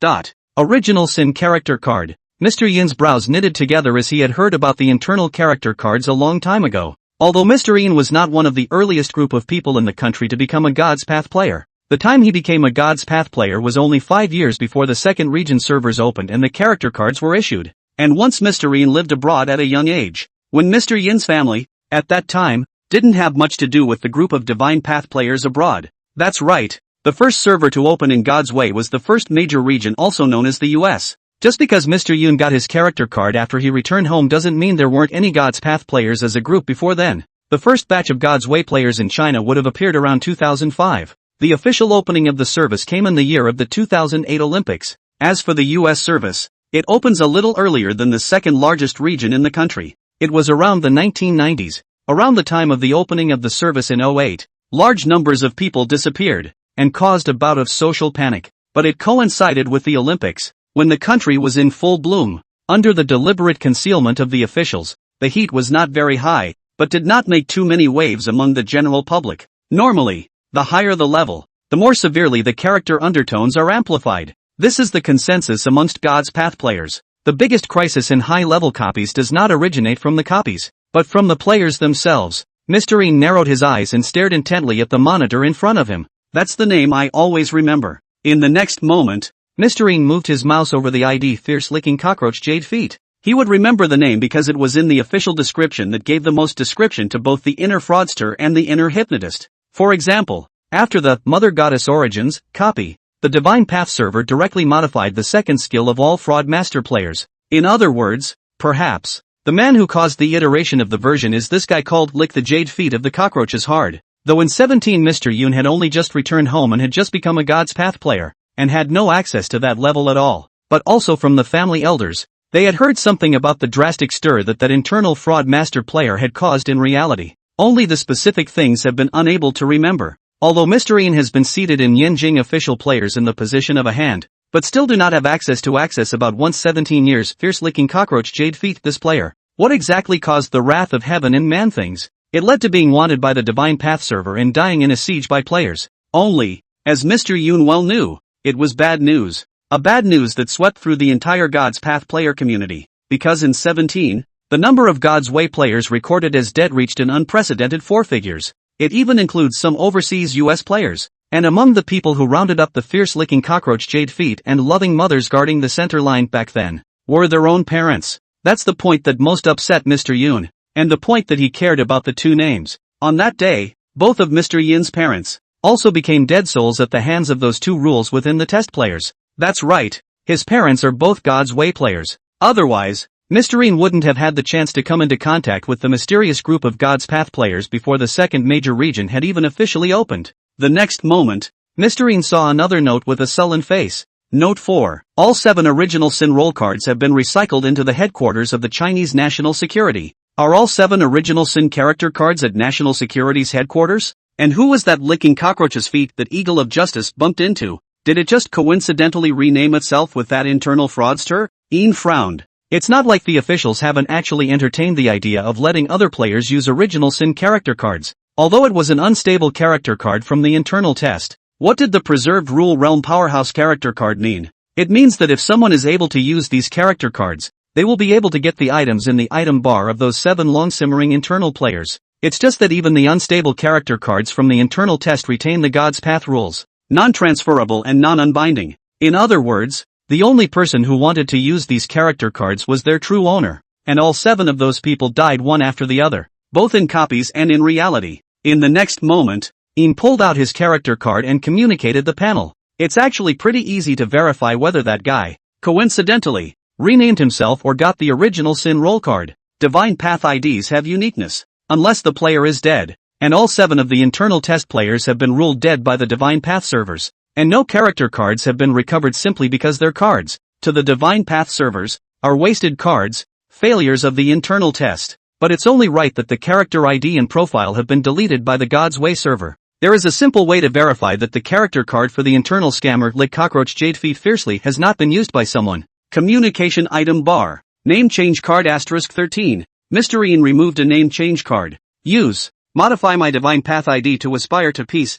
[SPEAKER 1] Original Sin character card. Mr. Yin's brows knitted together as he had heard about the internal character cards a long time ago. Although Mr. Yin was not one of the earliest group of people in the country to become a God's Path player, the time he became a God's Path player was only 5 years before the second region servers opened and the character cards were issued. And once Mr. Yin lived abroad at a young age, when Mr. Yin's family, at that time, didn't have much to do with the group of Divine Path players abroad. That's right, the first server to open in God's Way was the first major region, also known as the US. Just because Mr. Yun got his character card after he returned home doesn't mean there weren't any God's Path players as a group before then. The first batch of God's Way players in China would have appeared around 2005. The official opening of the service came in the year of the 2008 Olympics. As for the US service, it opens a little earlier than the second largest region in the country. It was around the 1990s. Around the time of the opening of the service in '08, large numbers of people disappeared, and caused a bout of social panic. But it coincided with the Olympics, when the country was in full bloom. Under the deliberate concealment of the officials, the heat was not very high, but did not make too many waves among the general public. Normally, the higher the level, the more severely the character undertones are amplified. This is the consensus amongst God's Path players. The biggest crisis in high-level copies does not originate from the copies, but from the players themselves. Mr. Yin narrowed his eyes and stared intently at the monitor in front of him. That's the name I always remember. In the next moment, Mr. Yin moved his mouse over the ID fierce-licking cockroach Jade Feet. He would remember the name because it was in the official description that gave the most description to both the inner fraudster and the inner hypnotist. For example, after the Mother Goddess Origins copy, the Divine Path server directly modified the second skill of all fraud master players. In other words, perhaps, the man who caused the iteration of the version is this guy called Lick the Jade Feet of the Cockroaches Hard. Though in 17 Mr. Yun had only just returned home and had just become a God's Path player, and had no access to that level at all. But also from the family elders, they had heard something about the drastic stir that internal fraud master player had caused in reality. Only the specific things have been unable to remember. Although Mr. Yin has been seated in Yenjing official players in the position of a hand, but still do not have access about once 17 years fierce-licking cockroach Jade Feet this player. What exactly caused the wrath of heaven in man things? It led to being wanted by the Divine Path server and dying in a siege by players. Only, as Mr. Yun well knew, it was bad news. A bad news that swept through the entire God's Path player community, because in 17, the number of God's Way players recorded as dead reached an unprecedented 4 figures. It even includes some overseas US players. And among the people who rounded up the fierce-licking cockroach Jade Feet and loving mothers guarding the center line back then, were their own parents. That's the point that most upset Mr. Yun, and the point that he cared about the 2 names. On that day, both of Mr. Yin's parents also became dead souls at the hands of those 2 rules within the test players. That's right, his parents are both God's Way players. Otherwise, Mr. Yin wouldn't have had the chance to come into contact with the mysterious group of God's Path players before the second major region had even officially opened. The next moment, Mr. Yin saw another note with a sullen face. Note 4. All 7 original Sin roll cards have been recycled into the headquarters of the Chinese National Security. Are all 7 original Sin character cards at National Security's headquarters? And who was that licking cockroach's feet that Eagle of Justice bumped into? Did it just coincidentally rename itself with that internal fraudster? Yin frowned. It's not like the officials haven't actually entertained the idea of letting other players use original Sin character cards. Although it was an unstable character card from the internal test, what did the preserved Rule Realm Powerhouse character card mean? It means that if someone is able to use these character cards, they will be able to get the items in the item bar of those 7 long-simmering internal players. It's just that even the unstable character cards from the internal test retain the God's Path rules, non-transferable and non-unbinding. In other words, the only person who wanted to use these character cards was their true owner, and all 7 of those people died one after the other, both in copies and in reality. In the next moment, Yin pulled out his character card and communicated the panel. It's actually pretty easy to verify whether that guy, coincidentally, renamed himself or got the original Sin roll card. Divine Path IDs have uniqueness, unless the player is dead, and all 7 of the internal test players have been ruled dead by the Divine Path servers, and no character cards have been recovered simply because they're cards. To the Divine Path servers, are wasted cards, failures of the internal test. But it's only right that the character ID and profile have been deleted by the God's Way server. There is a simple way to verify that the character card for the internal scammer Lick Cockroach Jade Feet Fiercely has not been used by someone. Communication item bar. Name change card *13. Mr. Ian removed a name change card. Use. Modify my divine path ID to aspire to peace.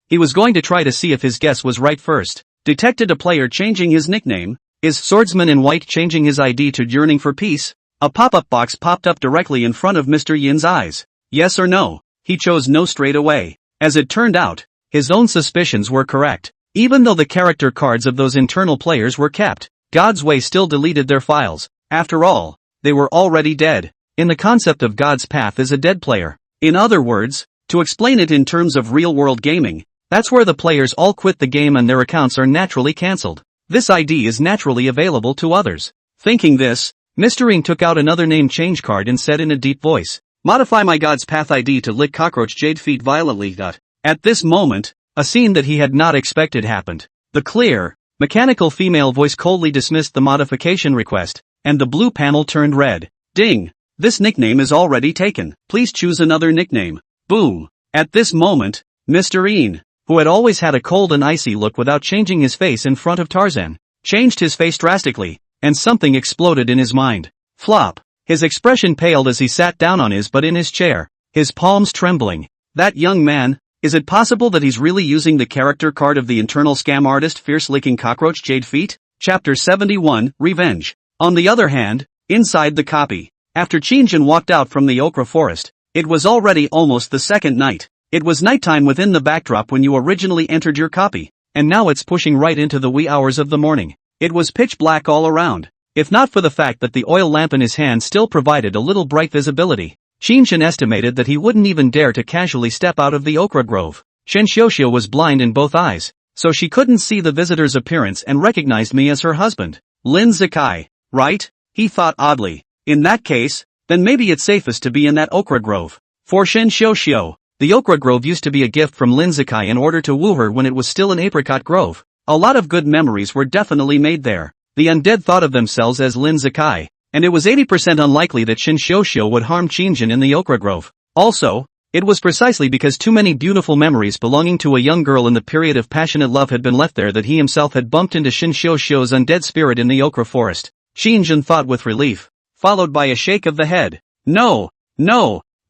[SPEAKER 1] He was going to try to see if his guess was right first. Detected a player changing his nickname. Is Swordsman in White changing his ID to Yearning for Peace? A pop-up box popped up directly in front of Mr. Yin's eyes. Yes or no? He chose no straight away. As it turned out, his own suspicions were correct. Even though the character cards of those internal players were kept, God's Way still deleted their files. After all, they were already dead. In the concept of God's Path is a dead player. In other words, to explain it in terms of real-world gaming, that's where the players all quit the game and their accounts are naturally cancelled. This ID is naturally available to others. Thinking this, Mr. Ing took out another name change card and said in a deep voice, modify my God's Path ID to Lick Cockroach Jade Feet violently. At this moment, a scene that he had not expected happened. The clear, mechanical female voice coldly dismissed the modification request, and the blue panel turned red. Ding! This nickname is already taken. Please choose another nickname. Boom! At this moment, Mr. Ian, who had always had a cold and icy look without changing his face in front of Tarzan, changed his face drastically, and something exploded in his mind. Flop! His expression paled as he sat down on his butt in his chair, his palms trembling. That young man, is it possible that he's really using the character card of the internal scam artist Fierce Licking Cockroach Jade Feet? Chapter 71, Revenge. On the other hand, inside the copy, after Qin walked out from the Okra Forest, it was already almost the second night. It was nighttime within the backdrop when you originally entered your copy, and now it's pushing right into the wee hours of the morning. It was pitch black all around. If not for the fact that the oil lamp in his hand still provided a little bright visibility, Qin estimated that he wouldn't even dare to casually step out of the okra grove. Shen Xiuxiu was blind in both eyes, so she couldn't see the visitor's appearance and recognized me as her husband. Lin Zikai, right? He thought oddly. In that case, then maybe it's safest to be in that okra grove. For Shen Xiuxiu, the okra grove used to be a gift from Lin Zikai in order to woo her when it was still an apricot grove. A lot of good memories were definitely made there. The undead thought of themselves as Lin Zikai, and it was 80% unlikely that Shen Xiuxiu would harm Qin in the okra grove. Also, it was precisely because too many beautiful memories belonging to a young girl in the period of passionate love had been left there that he himself had bumped into Shen Xiuxiu's undead spirit in the okra forest. Qin thought with relief, followed by a shake of the head. No,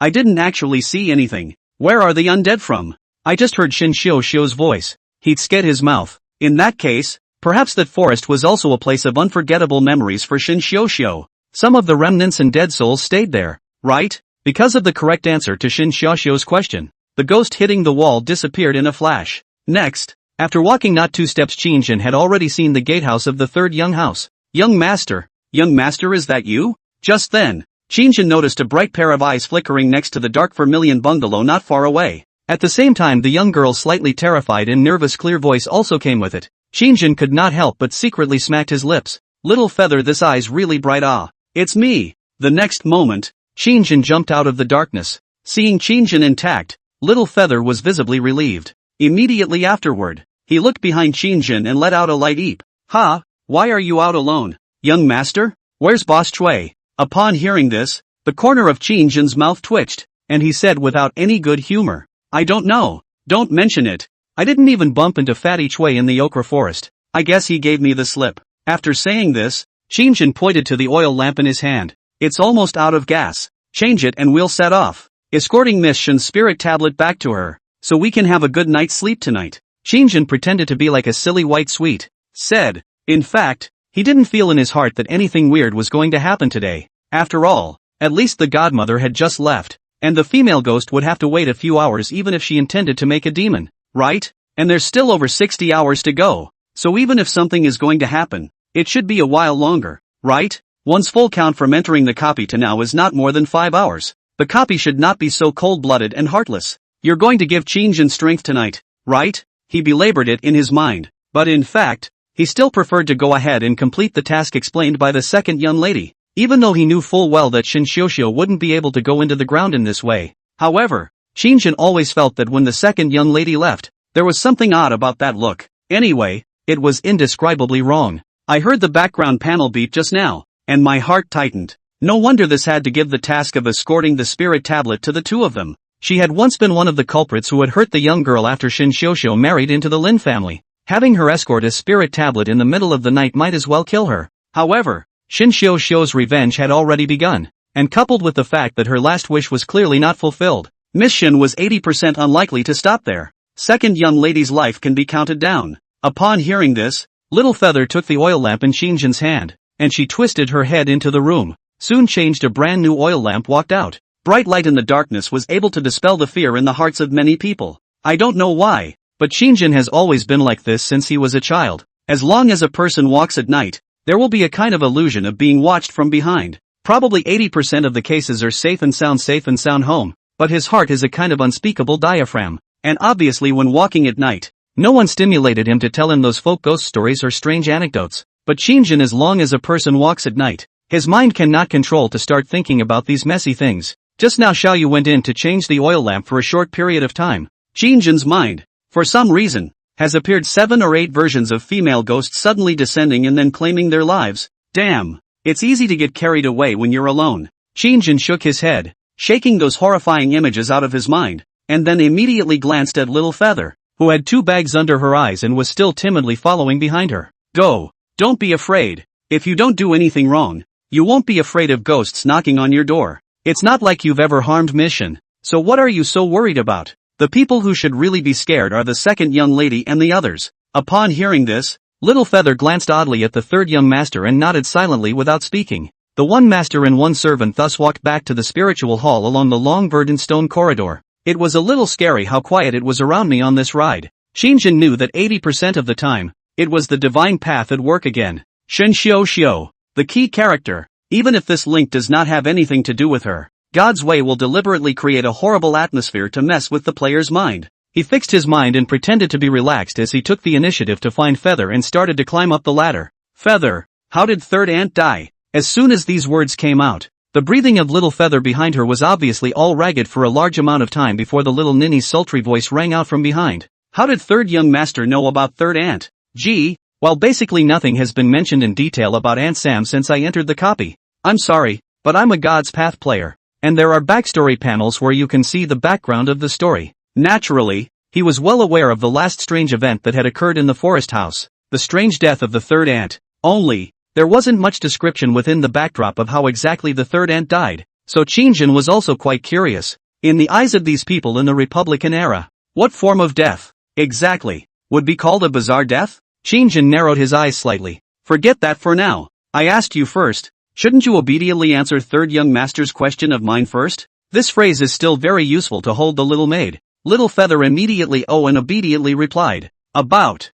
[SPEAKER 1] I didn't actually see anything. Where are the undead from? I just heard Shen Xiuxiu's voice. He'd sked his mouth. In that case, perhaps that forest was also a place of unforgettable memories for Shen Xiuxiu. Some of the remnants and dead souls stayed there, right? Because of the correct answer to Shen Xiuxiu's question, the ghost hitting the wall disappeared in a flash. Next, after walking not 2 steps, Qin had already seen the gatehouse of the third young house. Young master, is that you? Just then, Qin noticed a bright pair of eyes flickering next to the dark vermilion bungalow not far away. At the same time, the young girl's slightly terrified and nervous clear voice also came with it. Qin could not help but secretly smacked his lips. Little feather, this eye's really bright. Ah, it's me. The next moment, Qin jumped out of the darkness. Seeing Qin intact, Little Feather was visibly relieved. Immediately afterward, he looked behind Qin and let out a light eep. Ha, why are you out alone? Young master? Where's Boss Chui? Upon hearing this, the corner of Qin's mouth twitched, and he said without any good humor, I don't know. Don't mention it. I didn't even bump into Fatty Chui in the okra forest. I guess he gave me the slip. After saying this, Qin pointed to the oil lamp in his hand. It's almost out of gas. Change it and we'll set off. Escorting Miss Shen's spirit tablet back to her, so we can have a good night's sleep tonight. Qin pretended to be like a silly white sweet. Said, in fact, he didn't feel in his heart that anything weird was going to happen today. After all, at least the godmother had just left, and the female ghost would have to wait a few hours even if she intended to make a demon, right? And there's still over 60 hours to go, so even if something is going to happen, it should be a while longer, right? One's full count from entering the copy to now is not more than 5 hours. The copy should not be so cold-blooded and heartless. You're going to give Qin strength tonight, right? He belabored it in his mind, but in fact, he still preferred to go ahead and complete the task explained by the second young lady, even though he knew full well that Shen Xiuxiu wouldn't be able to go into the ground in this way. However, Qin always felt that when the second young lady left, there was something odd about that look. Anyway, it was indescribably wrong. I heard the background panel beep just now. and my heart tightened. No wonder this had to give the task of escorting the spirit tablet to the two of them. She had once been one of the culprits who had hurt the young girl after Qin Shang married into the Lin family. Having her escort a spirit tablet in the middle of the night might as well kill her. However, Qin Shang's revenge had already begun, and coupled with the fact that her last wish was clearly not fulfilled, Miss Qin was 80% unlikely to stop there. Second young lady's life can be counted down. Upon hearing this, Little Feather took the oil lamp in Qin Shang's hand, and she twisted her head into the room, soon changed a brand new oil lamp walked out. Bright light in the darkness was able to dispel the fear in the hearts of many people. I don't know why, but Qin Shang has always been like this since he was a child. As long as a person walks at night, there will be a kind of illusion of being watched from behind. Probably 80% of the cases are safe and sound home, but his heart is a kind of unspeakable diaphragm, and obviously when walking at night, no one stimulated him to tell him those folk ghost stories or strange anecdotes. But Qin Shang, as long as a person walks at night, his mind cannot control to start thinking about these messy things. Just now Xiaoyu went in to change the oil lamp for a short period of time. Qin Shang's mind, for some reason, has appeared 7 or 8 versions of female ghosts suddenly descending and then claiming their lives. Damn, it's easy to get carried away when you're alone. Qin Shang shook his head, shaking those horrifying images out of his mind, and then immediately glanced at Little Feather, who had 2 bags under her eyes and was still timidly following behind her. Go, don't be afraid. If you don't do anything wrong, you won't be afraid of ghosts knocking on your door. It's not like you've ever harmed Miss Qin, so what are you so worried about? The people who should really be scared are the second young lady and the others. Upon hearing this, Little Feather glanced oddly at the third young master and nodded silently without speaking. The one master and one servant thus walked back to the spiritual hall along the long verdant stone corridor. It was a little scary how quiet it was around me on this ride. Qin Shang knew that 80% of the time, it was the divine path at work again. Qin Shang, the key character. Even if this link does not have anything to do with her, God's way will deliberately create a horrible atmosphere to mess with the player's mind. He fixed his mind and pretended to be relaxed as he took the initiative to find Feather and started to climb up the ladder. Feather, how did third aunt die? As soon as these words came out, the breathing of Little Feather behind her was obviously all ragged for a large amount of time before the little ninny's sultry voice rang out from behind. How did third young master know about third aunt? Gee, well, basically nothing has been mentioned in detail about Aunt Sam since I entered the copy. I'm sorry, but I'm a God's Path player, and there are backstory panels where you can see the background of the story. Naturally, he was well aware of the last strange event that had occurred in the forest house, the strange death of the third aunt. Only, there wasn't much description within the backdrop of how exactly the third aunt died, so Qin Shang was also quite curious. In the eyes of these people in the Republican era, what form of death, exactly, would be called a bizarre death? Qin Shang narrowed his eyes slightly. Forget that for now. I asked you first. Shouldn't you obediently answer third young master's question of mine first? This phrase is still very useful to hold the little maid. Little Feather immediately and obediently replied. About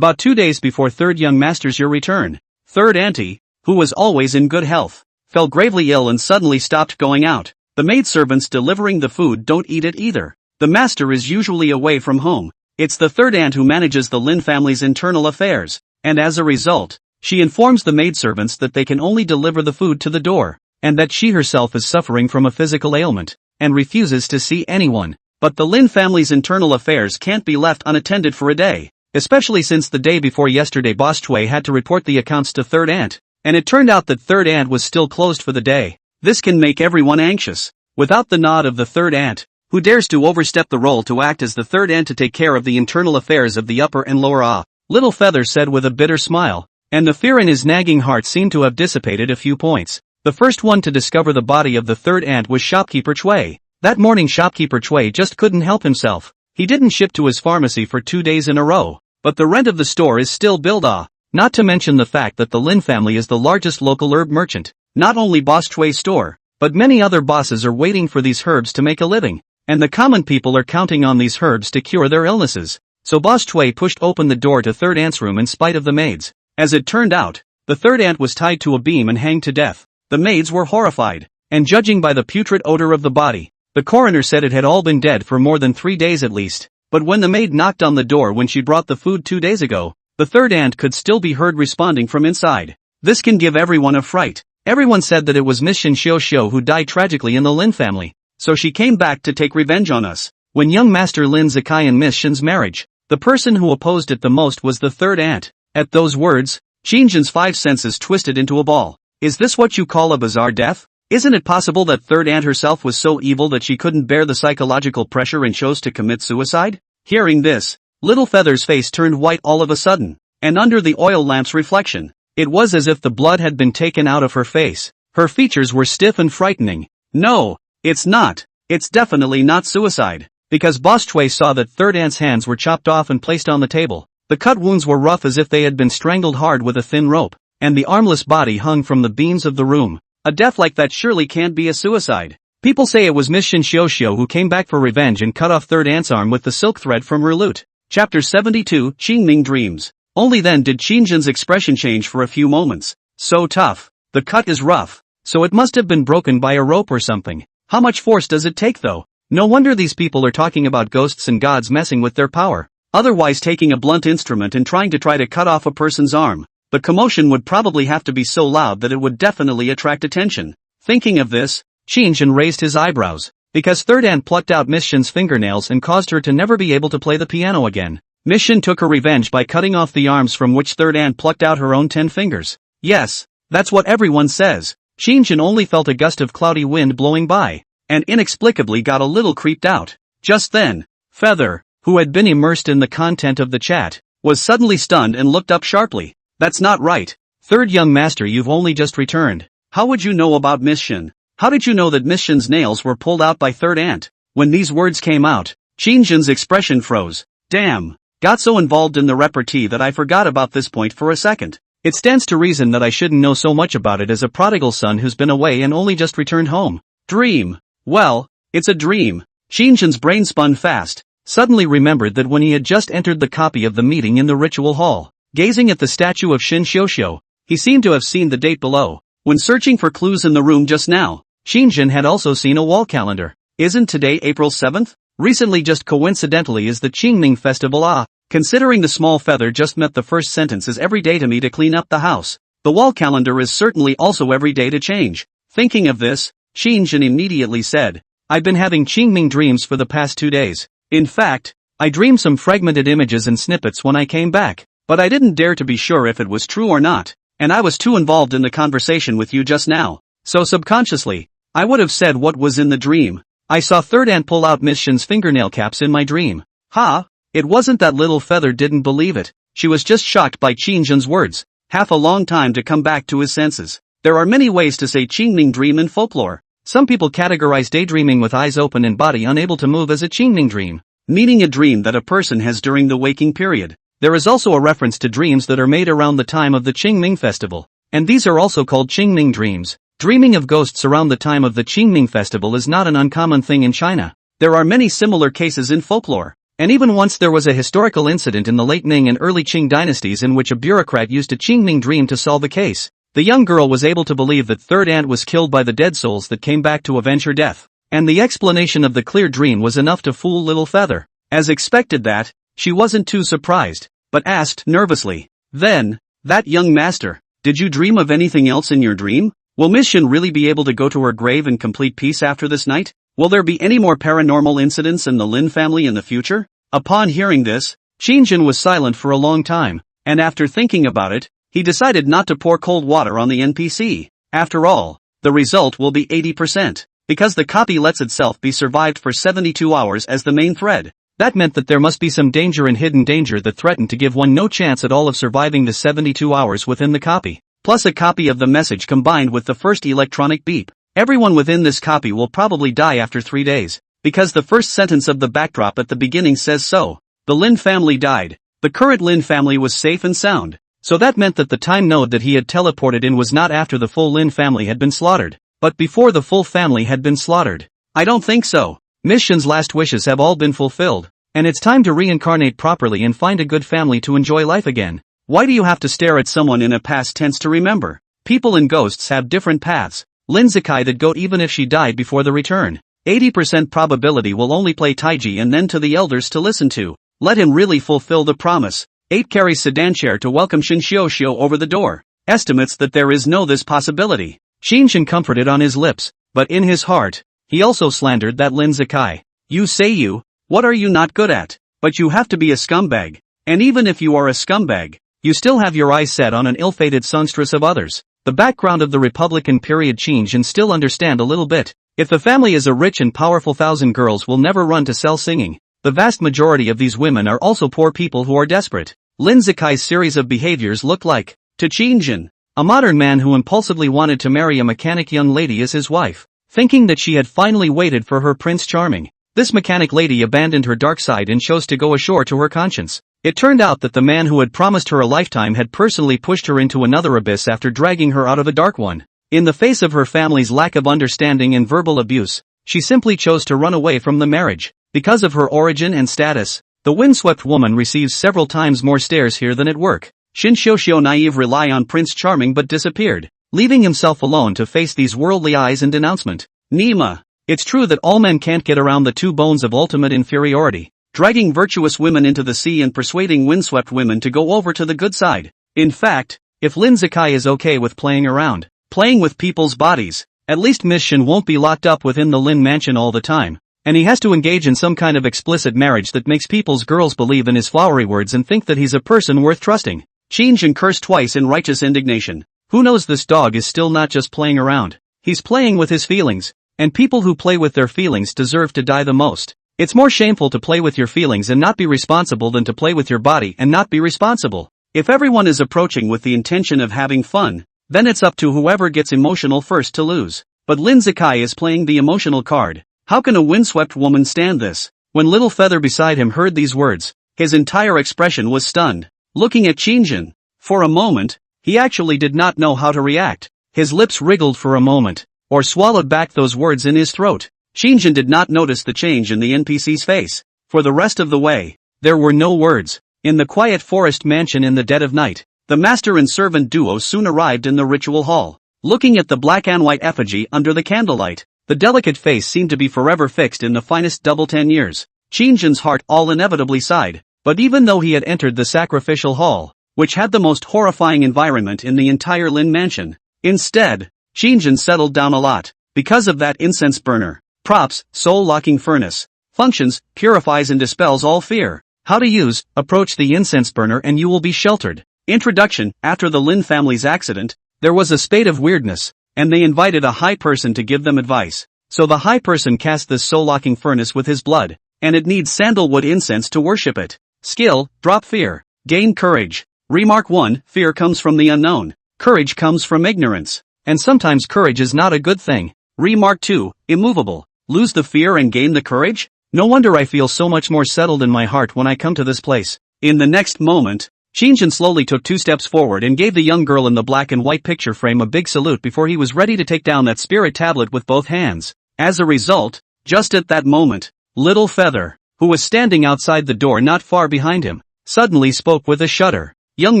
[SPEAKER 1] 2 days before third young master's your return, third auntie, who was always in good health, fell gravely ill and suddenly stopped going out. The maidservants delivering the food don't eat it either. The master is usually away from home. It's the third aunt who manages the Lin family's internal affairs, and as a result, she informs the maidservants that they can only deliver the food to the door, and that she herself is suffering from a physical ailment, and refuses to see anyone. But the Lin family's internal affairs can't be left unattended for a day, especially since the day before yesterday Boss Chui had to report the accounts to third aunt, and it turned out that third aunt was still closed for the day. This can make everyone anxious. Without the nod of the third aunt, who dares to overstep the role to act as the third aunt to take care of the internal affairs of the upper and lower Little Feather said with a bitter smile, and the fear in his nagging heart seemed to have dissipated a few points. The first one to discover the body of the third aunt was shopkeeper Chui. That morning shopkeeper Chui just couldn't help himself. He didn't ship to his pharmacy for 2 days in a row, but the rent of the store is still billed not to mention the fact that the Lin family is the largest local herb merchant. Not only Boss Chui's store, but many other bosses are waiting for these herbs to make a living, and the common people are counting on these herbs to cure their illnesses. So Boss Chui pushed open the door to third aunt's room in spite of the maids. As it turned out, the third aunt was tied to a beam and hanged to death. The maids were horrified, and judging by the putrid odor of the body, the coroner said it had all been dead for more than 3 days at least. But when the maid knocked on the door when she brought the food 2 days ago, the third aunt could still be heard responding from inside. This can give everyone a fright. Everyone said that it was Miss Qin Shang who died tragically in the Lin family, so she came back to take revenge on us. When young Master Lin Zakai and Miss Qin's marriage, the person who opposed it the most was the third aunt. At those words, Qin Shang's 5 senses twisted into a ball. Is this what you call a bizarre death? Isn't it possible that third aunt herself was so evil that she couldn't bear the psychological pressure and chose to commit suicide? Hearing this, Little Feather's face turned white all of a sudden, and under the oil lamp's reflection, it was as if the blood had been taken out of her face. Her features were stiff and frightening. No, it's not. It's definitely not suicide. Because Boss Chui saw that third aunt's hands were chopped off and placed on the table. The cut wounds were rough as if they had been strangled hard with a thin rope, and the armless body hung from the beams of the room. A death like that surely can't be a suicide. People say it was Miss Shin Xiaoxiao who came back for revenge and cut off third aunt's arm with the silk thread from her lute. Chapter 72, Qingming Dreams. Only then did Qinjin's expression change for a few moments. So tough. The cut is rough. So it must have been broken by a rope or something. How much force does it take though? No wonder these people are talking about ghosts and gods messing with their power. Otherwise taking a blunt instrument and trying to cut off a person's arm. The commotion would probably have to be so loud that it would definitely attract attention. Thinking of this, Qinjin raised his eyebrows, because third aunt plucked out Miss Shin's fingernails and caused her to never be able to play the piano again. Miss Shin took her revenge by cutting off the arms from which third aunt plucked out her own 10 fingers. Yes, that's what everyone says. Qinjin only felt a gust of cloudy wind blowing by, and inexplicably got a little creeped out. Just then, Feather, who had been immersed in the content of the chat, was suddenly stunned and looked up sharply. That's not right. Third young master, you've only just returned. How would you know about Miss Shin? How did you know that Miss Shin's nails were pulled out by third aunt? When these words came out, Qinjin's expression froze. Damn. Got so involved in the repartee that I forgot about this point for a second. It stands to reason that I shouldn't know so much about it as a prodigal son who's been away and only just returned home. Dream. Well, it's a dream. Qinjin's brain spun fast, suddenly remembered that when he had just entered the copy of the meeting in the ritual hall, gazing at the statue of Shin Xiaoxiao, he seemed to have seen the date below. When searching for clues in the room just now, Qinjin had also seen a wall calendar. Isn't today April 7th? Recently just coincidentally is the Qingming festival. Considering the small Feather just met the first sentence is every day to me to clean up the house. The wall calendar is certainly also every day to change. Thinking of this, Qinjin immediately said, I've been having Qingming dreams for the past 2 days. In fact, I dreamed some fragmented images and snippets when I came back. But I didn't dare to be sure if it was true or not, and I was too involved in the conversation with you just now. So subconsciously, I would have said what was in the dream. I saw third aunt pull out Miss Shin's fingernail caps in my dream. Ha! It wasn't that Little Feather didn't believe it. She was just shocked by Qinjin's words. Half a long time to come back to his senses. There are many ways to say Qingming dream in folklore. Some people categorize daydreaming with eyes open and body unable to move as a Qingming dream, meaning a dream that a person has during the waking period. There is also a reference to dreams that are made around the time of the Qingming festival, and these are also called Qingming dreams. Dreaming of ghosts around the time of the Qingming festival is not an uncommon thing in China. There are many similar cases in folklore, and even once there was a historical incident in the late Ming and early Qing dynasties in which a bureaucrat used a Qingming dream to solve a case. The young girl was able to believe that third aunt was killed by the dead souls that came back to avenge her death, and the explanation of the clear dream was enough to fool Little Feather. As expected that, she wasn't too surprised, but asked nervously, Then, that young master, did you dream of anything else in your dream? Will Miss Shin really be able to go to her grave in complete peace after this night? Will there be any more paranormal incidents in the Lin family in the future? Upon hearing this, Qinjin was silent for a long time, and after thinking about it, he decided not to pour cold water on the NPC. After all, the result will be 80%, because the copy lets itself be survived for 72 hours as the main thread. That meant that there must be some danger and hidden danger that threatened to give one no chance at all of surviving the 72 hours within the copy. Plus a copy of the message combined with the first electronic beep. Everyone within this copy will probably die after 3 days, because the first sentence of the backdrop at the beginning says so. The Lin family died. The current Lin family was safe and sound. So that meant that the time node that he had teleported in was not after the full Lin family had been slaughtered, but before the full family had been slaughtered. I don't think so. Miss Shin's last wishes have all been fulfilled, and it's time to reincarnate properly and find a good family to enjoy life again. Why do you have to stare at someone in a past tense to remember? People and ghosts have different paths. Lin Zikai that go even if she died before the return. 80% probability will only play Taiji and then to the elders to listen to. Let him really fulfill the promise. 8 carries sedan chair to welcome Shin Xiaoxiao over the door. Estimates that there is no this possibility. Qinjin comforted on his lips, but in his heart, he also slandered that Lin Zikai. You say you, what are you not good at? But you have to be a scumbag. And even if you are a scumbag, you still have your eyes set on an ill-fated songstress of others. The background of the Republican period change and still understand a little bit. If the family is a rich and powerful, thousand girls will never run to sell singing. The vast majority of these women are also poor people who are desperate. Lin Zikai's series of behaviors look like, to Qin, a modern man who impulsively wanted to marry a mechanic young lady as his wife, thinking that she had finally waited for her Prince Charming. This mechanic lady abandoned her dark side and chose to go ashore to her conscience. It turned out that the man who had promised her a lifetime had personally pushed her into another abyss after dragging her out of a dark one. In the face of her family's lack of understanding and verbal abuse, she simply chose to run away from the marriage. Because of her origin and status, the windswept woman receives several times more stares here than at work. Qin Shang naive rely on Prince Charming but disappeared, leaving himself alone to face these worldly eyes and denouncement. Nima. It's true that all men can't get around the two bones of ultimate inferiority, dragging virtuous women into the sea and persuading windswept women to go over to the good side. In fact, if Lin Zikai is okay with playing around, playing with people's bodies, at least Miss Shin won't be locked up within the Lin mansion all the time, and he has to engage in some kind of explicit marriage that makes people's girls believe in his flowery words and think that he's a person worth trusting. Qin cursed twice in righteous indignation. Who knows, this dog is still not just playing around. He's playing with his feelings, and people who play with their feelings deserve to die the most. It's more shameful to play with your feelings and not be responsible than to play with your body and not be responsible. If everyone is approaching with the intention of having fun, then it's up to whoever gets emotional first to lose. But Lin Zikai is playing the emotional card. How can a windswept woman stand this? When Little Feather beside him heard these words, his entire expression was stunned. Looking at Qin, for a moment, he actually did not know how to react. His lips wriggled for a moment, or swallowed back those words in his throat. Qin did not notice the change in the NPC's face. For the rest of the way, there were no words. In the quiet forest mansion in the dead of night, the master and servant duo soon arrived in the ritual hall. Looking at the black and white effigy under the candlelight, the delicate face seemed to be forever fixed in the finest double 10 years. Qin's heart all inevitably sighed, but even though he had entered the sacrificial hall, which had the most horrifying environment in the entire Lin mansion, instead, Qin settled down a lot. Because of that incense burner, props, soul-locking furnace, functions, purifies and dispels all fear. How to use, approach the incense burner and you will be sheltered. Introduction. After the Lin family's accident, there was a spate of weirdness, and they invited a high person to give them advice. So the high person cast this soul-locking furnace with his blood, and it needs sandalwood incense to worship it. Skill, drop fear, gain courage. Remark 1, fear comes from the unknown. Courage comes from ignorance. And sometimes courage is not a good thing. Remark 2, immovable. Lose the fear and gain the courage? No wonder I feel so much more settled in my heart when I come to this place. In the next moment, Qin slowly took 2 steps forward and gave the young girl in the black and white picture frame a big salute before he was ready to take down that spirit tablet with both hands. As a result, just at that moment, Little Feather, who was standing outside the door not far behind him, suddenly spoke with a shudder. Young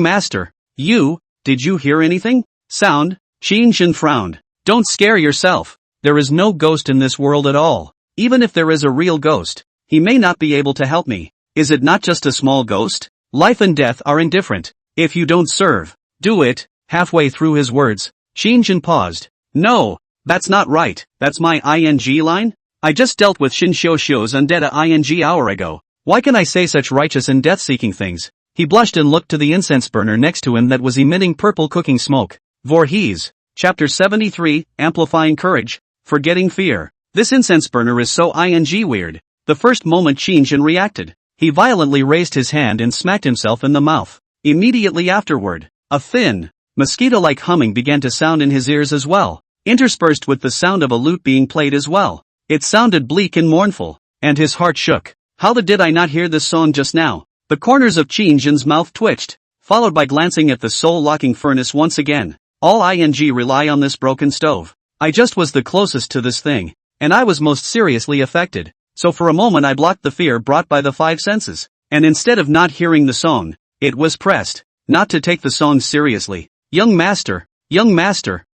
[SPEAKER 1] master, did you hear anything? Sound? Qin frowned. Don't scare yourself. There is no ghost in this world at all. Even if there is a real ghost, he may not be able to help me. Is it not just a small ghost? Life and death are indifferent. If you don't serve, do it. Halfway through his words, Qin paused. No, that's not right. That's my ing line? I just dealt with Qin Xiu's undead ing hour ago. Why can I say such righteous and death-seeking things? He blushed and looked to the incense burner next to him that was emitting purple cooking smoke. Voorhees. Chapter 73, Amplifying Courage, Forgetting Fear. This incense burner is so ing weird. The first moment Qin reacted, he violently raised his hand and smacked himself in the mouth. Immediately afterward, a thin, mosquito-like humming began to sound in his ears as well, interspersed with the sound of a lute being played as well. It sounded bleak and mournful, and his heart shook. How did I not hear this song just now? The corners of Qin's mouth twitched, followed by glancing at the soul-locking furnace once again. All ing rely on this broken stove. I just was the closest to this thing, and I was most seriously affected. So for a moment I blocked the fear brought by the 5 senses, and instead of not hearing the song, it was pressed not to take the song seriously. Young master,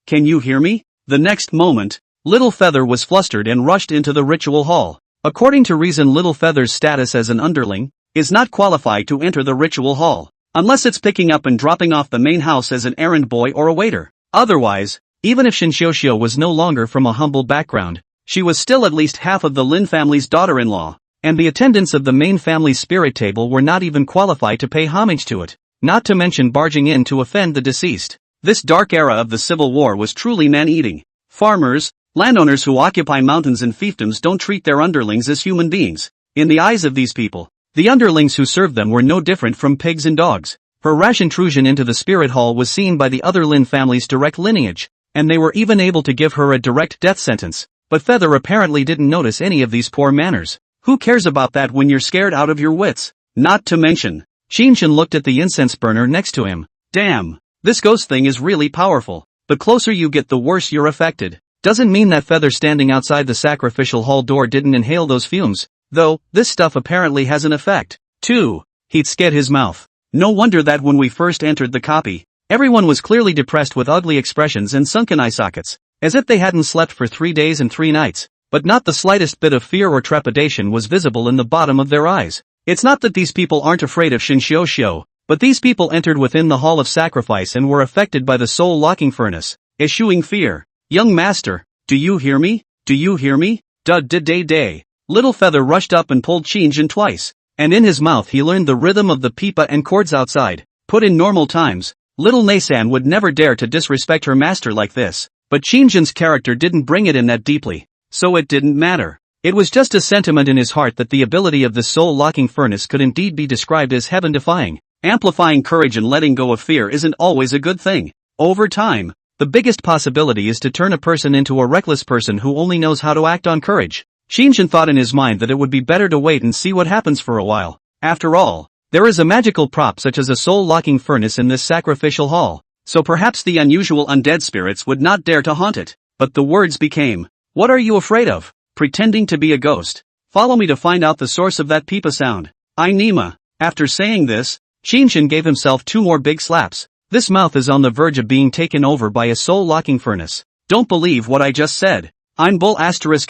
[SPEAKER 1] can you hear me? The next moment, Little Feather was flustered and rushed into the ritual hall. According to reason, Little Feather's status as an underling is not qualified to enter the ritual hall, unless it's picking up and dropping off the main house as an errand boy or a waiter. Otherwise, even if Qin Xiu was no longer from a humble background, she was still at least half of the Lin family's daughter-in-law, and the attendants of the main family's spirit table were not even qualified to pay homage to it, not to mention barging in to offend the deceased. This dark era of the Civil War was truly man-eating. Farmers, landowners who occupy mountains and fiefdoms don't treat their underlings as human beings. In the eyes of these people, the underlings who served them were no different from pigs and dogs. Her rash intrusion into the spirit hall was seen by the other Lin family's direct lineage, and they were even able to give her a direct death sentence. But Feather apparently didn't notice any of these poor manners. Who cares about that when you're scared out of your wits? Not to mention, Qin Shang looked at the incense burner next to him. Damn, this ghost thing is really powerful. The closer you get, the worse you're affected. Doesn't mean that Feather standing outside the sacrificial hall door didn't inhale those fumes, though. This stuff apparently has an effect. 2. He'd sced his mouth. No wonder that when we first entered the copy, everyone was clearly depressed with ugly expressions and sunken eye sockets, as if they hadn't slept for 3 days and 3 nights, but not the slightest bit of fear or trepidation was visible in the bottom of their eyes. It's not that these people aren't afraid of Shinshio, but these people entered within the Hall of Sacrifice and were affected by the soul-locking furnace, eschewing fear. Young master, do you hear me? Do you hear me? Day. Little Feather rushed up and pulled Qin Shang twice, and in his mouth he learned the rhythm of the pipa and chords outside. Put in normal times, little Neisan would never dare to disrespect her master like this, but Qin Shang's character didn't bring it in that deeply, so it didn't matter. It was just a sentiment in his heart that the ability of this soul-locking furnace could indeed be described as heaven-defying. Amplifying courage and letting go of fear isn't always a good thing. Over time, the biggest possibility is to turn a person into a reckless person who only knows how to act on courage. Qin Shang thought in his mind that it would be better to wait and see what happens for a while. After all, there is a magical prop such as a soul-locking furnace in this sacrificial hall, so perhaps the unusual undead spirits would not dare to haunt it. But the words became, "What are you afraid of? Pretending to be a ghost. Follow me to find out the source of that pipa sound. I Nima." After saying this, Qin Shang gave himself 2 more big slaps. This mouth is on the verge of being taken over by a soul-locking furnace. Don't believe what I just said. I'm bull ting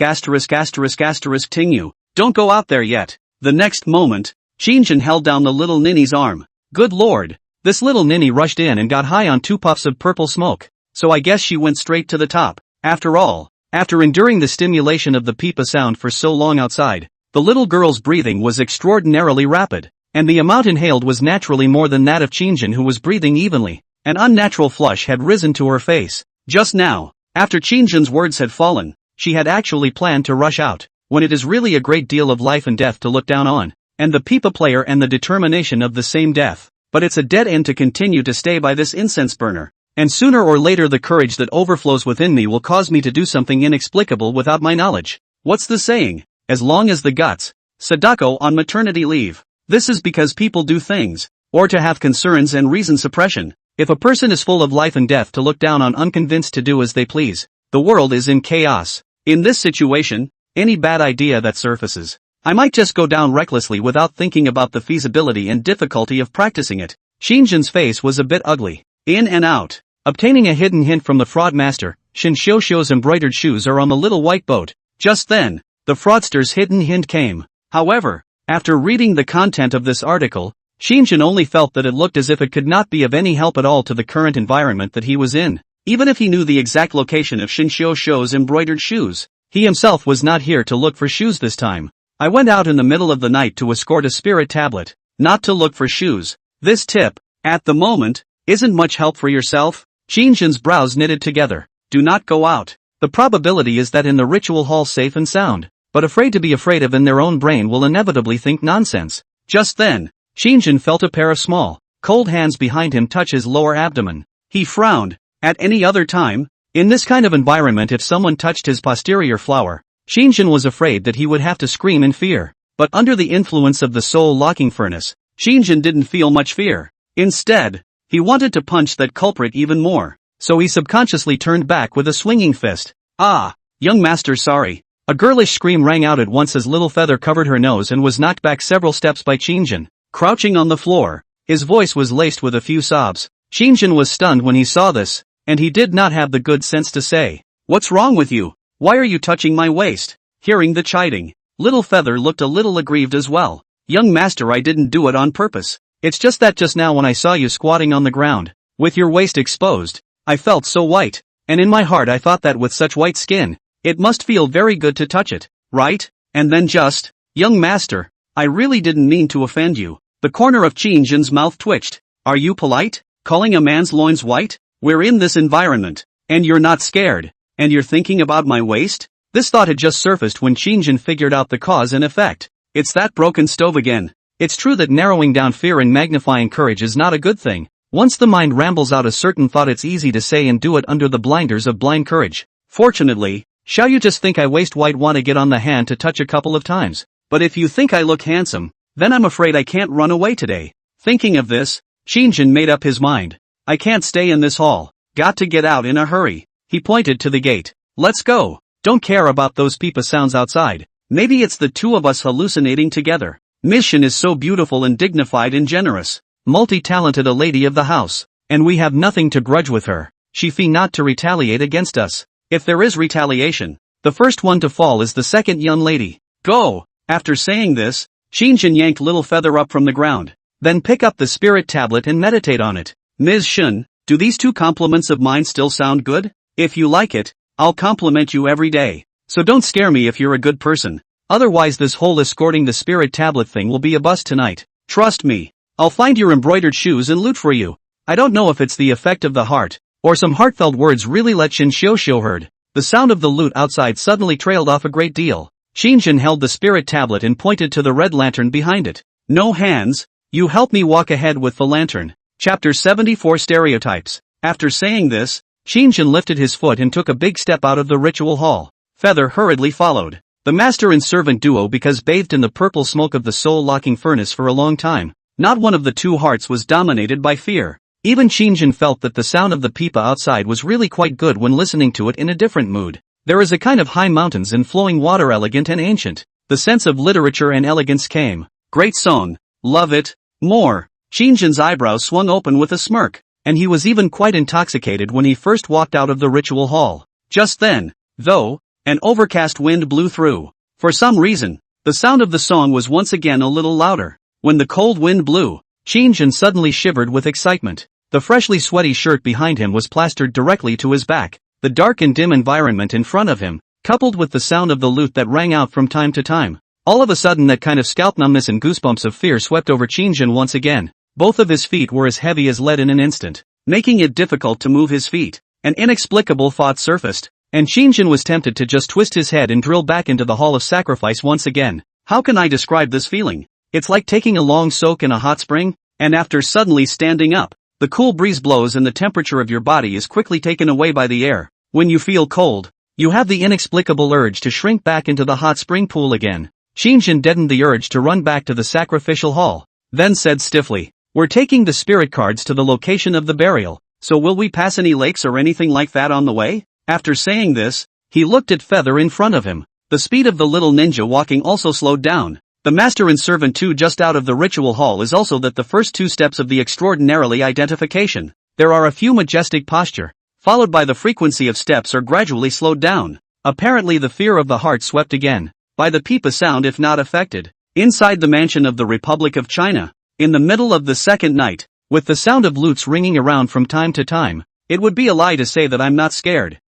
[SPEAKER 1] you. Don't go out there yet. The next moment, Qin Shang held down the little ninny's arm. Good lord. This little ninny rushed in and got high on 2 puffs of purple smoke, so I guess she went straight to the top. After all, after enduring the stimulation of the pipa sound for so long outside, the little girl's breathing was extraordinarily rapid, and the amount inhaled was naturally more than that of Qin Shang, who was breathing evenly. An unnatural flush had risen to her face. Just now, after Qin Shang's words had fallen, she had actually planned to rush out, when it is really a great deal of life and death to look down on, and the pipa player and the determination of the same death. But it's a dead end to continue to stay by this incense burner. And sooner or later the courage that overflows within me will cause me to do something inexplicable without my knowledge. What's the saying? As long as the guts. Sadako on maternity leave. This is because people do things, or to have concerns and reason suppression. If a person is full of life and death to look down on, unconvinced to do as they please, the world is in chaos. In this situation, any bad idea that surfaces, I might just go down recklessly without thinking about the feasibility and difficulty of practicing it. Qin Shang's face was a bit ugly. In and out. Obtaining a hidden hint from the fraud master, Shinshio's embroidered shoes are on the little white boat. Just then, the fraudster's hidden hint came. However, after reading the content of this article, Qin Shang only felt that it looked as if it could not be of any help at all to the current environment that he was in. Even if he knew the exact location of Shinshio's embroidered shoes, he himself was not here to look for shoes this time. I went out in the middle of the night to escort a spirit tablet, not to look for shoes. This tip, at the moment, isn't much help for yourself. Qin Shang's brows knitted together. Do not go out. The probability is that in the ritual hall safe and sound, but afraid to be afraid of in their own brain will inevitably think nonsense. Just then, Qin Shang felt a pair of small, cold hands behind him touch his lower abdomen. He frowned. At any other time, in this kind of environment, if someone touched his posterior flower, Qin Shang was afraid that he would have to scream in fear. But under the influence of the soul-locking furnace, Qin Shang didn't feel much fear. Instead, he wanted to punch that culprit even more, so he subconsciously turned back with a swinging fist. Ah, young master, sorry. A girlish scream rang out at once as Little Feather covered her nose and was knocked back several steps by Qin Shang. Crouching on the floor, his voice was laced with a few sobs. Qin Shang was stunned when he saw this, and he did not have the good sense to say, "What's wrong with you? Why are you touching my waist?" Hearing the chiding, Little Feather looked a little aggrieved as well. "Young master, I didn't do it on purpose. It's just that just now when I saw you squatting on the ground, with your waist exposed, I felt so white, and in my heart I thought that with such white skin, it must feel very good to touch it, right? And then just, young master, I really didn't mean to offend you." The corner of Qin Shang's mouth twitched. "Are you polite? Calling a man's loins white? We're in this environment. And you're not scared. And you're thinking about my waist? This thought had just surfaced when Qin figured out the cause and effect. It's that broken stove again. It's true that narrowing down fear and magnifying courage is not a good thing. Once the mind rambles out a certain thought, it's easy to say and do it under the blinders of blind courage. Fortunately, shall you just think I waist white want to get on the hand to touch a couple of times. But if you think I look handsome, then I'm afraid I can't run away today. Thinking of this, Qin made up his mind. I can't stay in this hall. Got to get out in a hurry. He pointed to the gate. Let's go. Don't care about those peepa sounds outside. Maybe it's the two of us hallucinating together. Mission is so beautiful and dignified and generous. Multi-talented a lady of the house. And we have nothing to grudge with her. She fee not to retaliate against us. If there is retaliation, the first one to fall is the second young lady. Go! After saying this, Qin yanked Little Feather up from the ground. Then pick up the spirit tablet and meditate on it. Ms. Shun, do these two compliments of mine still sound good? If you like it, I'll compliment you every day. So don't scare me if you're a good person. Otherwise this whole escorting the spirit tablet thing will be a bust tonight. Trust me. I'll find your embroidered shoes and loot for you. I don't know if it's the effect of the heart, or some heartfelt words really let Qin heard. The sound of the lute outside suddenly trailed off a great deal. Qin held the spirit tablet and pointed to the red lantern behind it. No hands, you help me walk ahead with the lantern. Chapter 74 Stereotypes. After saying this, Qin lifted his foot and took a big step out of the ritual hall. Feather hurriedly followed. The master and servant duo, because bathed in the purple smoke of the soul-locking furnace for a long time, not one of the two hearts was dominated by fear. Even Qin felt that the sound of the peepa outside was really quite good when listening to it in a different mood. There is a kind of high mountains and flowing water, elegant and ancient. The sense of literature and elegance came. Great song. Love it. More. Qin's eyebrows swung open with a smirk, and he was even quite intoxicated when he first walked out of the ritual hall. Just then, though, an overcast wind blew through. For some reason, the sound of the song was once again a little louder. When the cold wind blew, Qin suddenly shivered with excitement. The freshly sweaty shirt behind him was plastered directly to his back. The dark and dim environment in front of him, coupled with the sound of the lute that rang out from time to time. All of a sudden that kind of scalp numbness and goosebumps of fear swept over Qin once again. Both of his feet were as heavy as lead in an instant, making it difficult to move his feet. An inexplicable thought surfaced, and Qin was tempted to just twist his head and drill back into the Hall of Sacrifice once again. How can I describe this feeling? It's like taking a long soak in a hot spring, and after suddenly standing up, the cool breeze blows and the temperature of your body is quickly taken away by the air. When you feel cold, you have the inexplicable urge to shrink back into the hot spring pool again. Qin deadened the urge to run back to the sacrificial hall, then said stiffly, "We're taking the spirit cards to the location of the burial, so will we pass any lakes or anything like that on the way?" After saying this, he looked at Feather in front of him. The speed of the little ninja walking also slowed down. The master and servant too just out of the ritual hall is also that the first two steps of the extraordinarily identification. There are a few majestic posture, followed by the frequency of steps are gradually slowed down. Apparently the fear of the heart swept again, by the peepa sound if not affected. Inside the mansion of the Republic of China, in the middle of the second night, with the sound of lutes ringing around from time to time, it would be a lie to say that I'm not scared.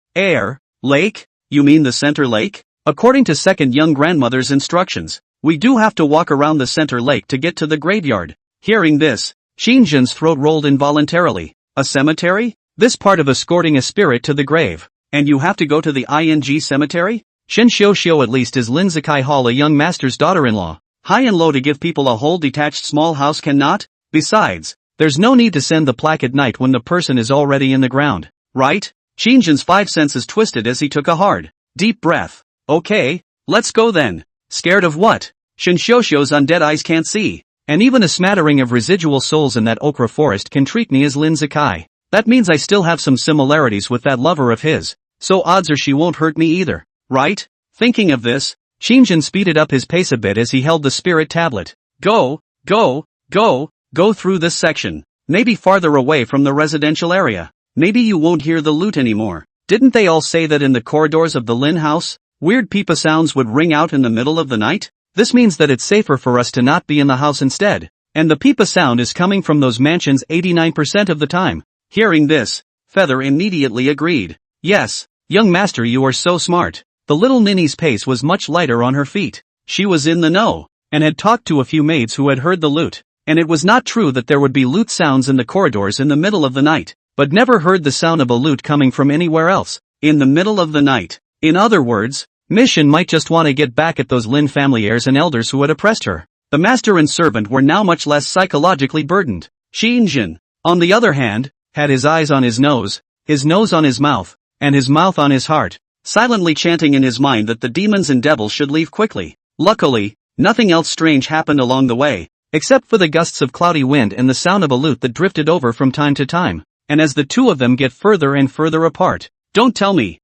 [SPEAKER 1] Lake? You mean the center lake? According to second young grandmother's instructions, we do have to walk around the center lake to get to the graveyard. Hearing this, Qin's throat rolled involuntarily. A cemetery? This part of escorting a spirit to the grave. And you have to go to the ing cemetery? Shen Xiao at least is Lin Zikai Hall, a young master's daughter-in-law. High and low to give people a whole detached small house cannot? Besides, there's no need to send the plaque at night when the person is already in the ground. Right? Qin's five senses twisted as he took a hard, deep breath. Okay, let's go then. Scared of what? Shen Xiao's undead eyes can't see. And even a smattering of residual souls in that okra forest can treat me as Lin Zikai. That means I still have some similarities with that lover of his. So odds are she won't hurt me either. Right? Thinking of this, Qin speeded up his pace a bit as he held the spirit tablet. Go through this section. Maybe farther away from the residential area. Maybe you won't hear the lute anymore. Didn't they all say that in the corridors of the Lin house, weird peepa sounds would ring out in the middle of the night? This means that it's safer for us to not be in the house instead. And the peepa sound is coming from those mansions 89% of the time. Hearing this, Feather immediately agreed. Yes, young master, you are so smart. The little ninny's pace was much lighter on her feet. She was in the know, and had talked to a few maids who had heard the lute. And it was not true that there would be lute sounds in the corridors in the middle of the night. but never heard the sound of a lute coming from anywhere else, in the middle of the night. In other words, Miss Shin might just want to get back at those Lin family heirs and elders who had oppressed her. The master and servant were now much less psychologically burdened. Qin Shang, on the other hand, had his eyes on his nose on his mouth, and his mouth on his heart, silently chanting in his mind that the demons and devils should leave quickly. Luckily, nothing else strange happened along the way, except for the gusts of cloudy wind and the sound of a lute that drifted over from time to time, and as the two of them get further and further apart. Don't tell me.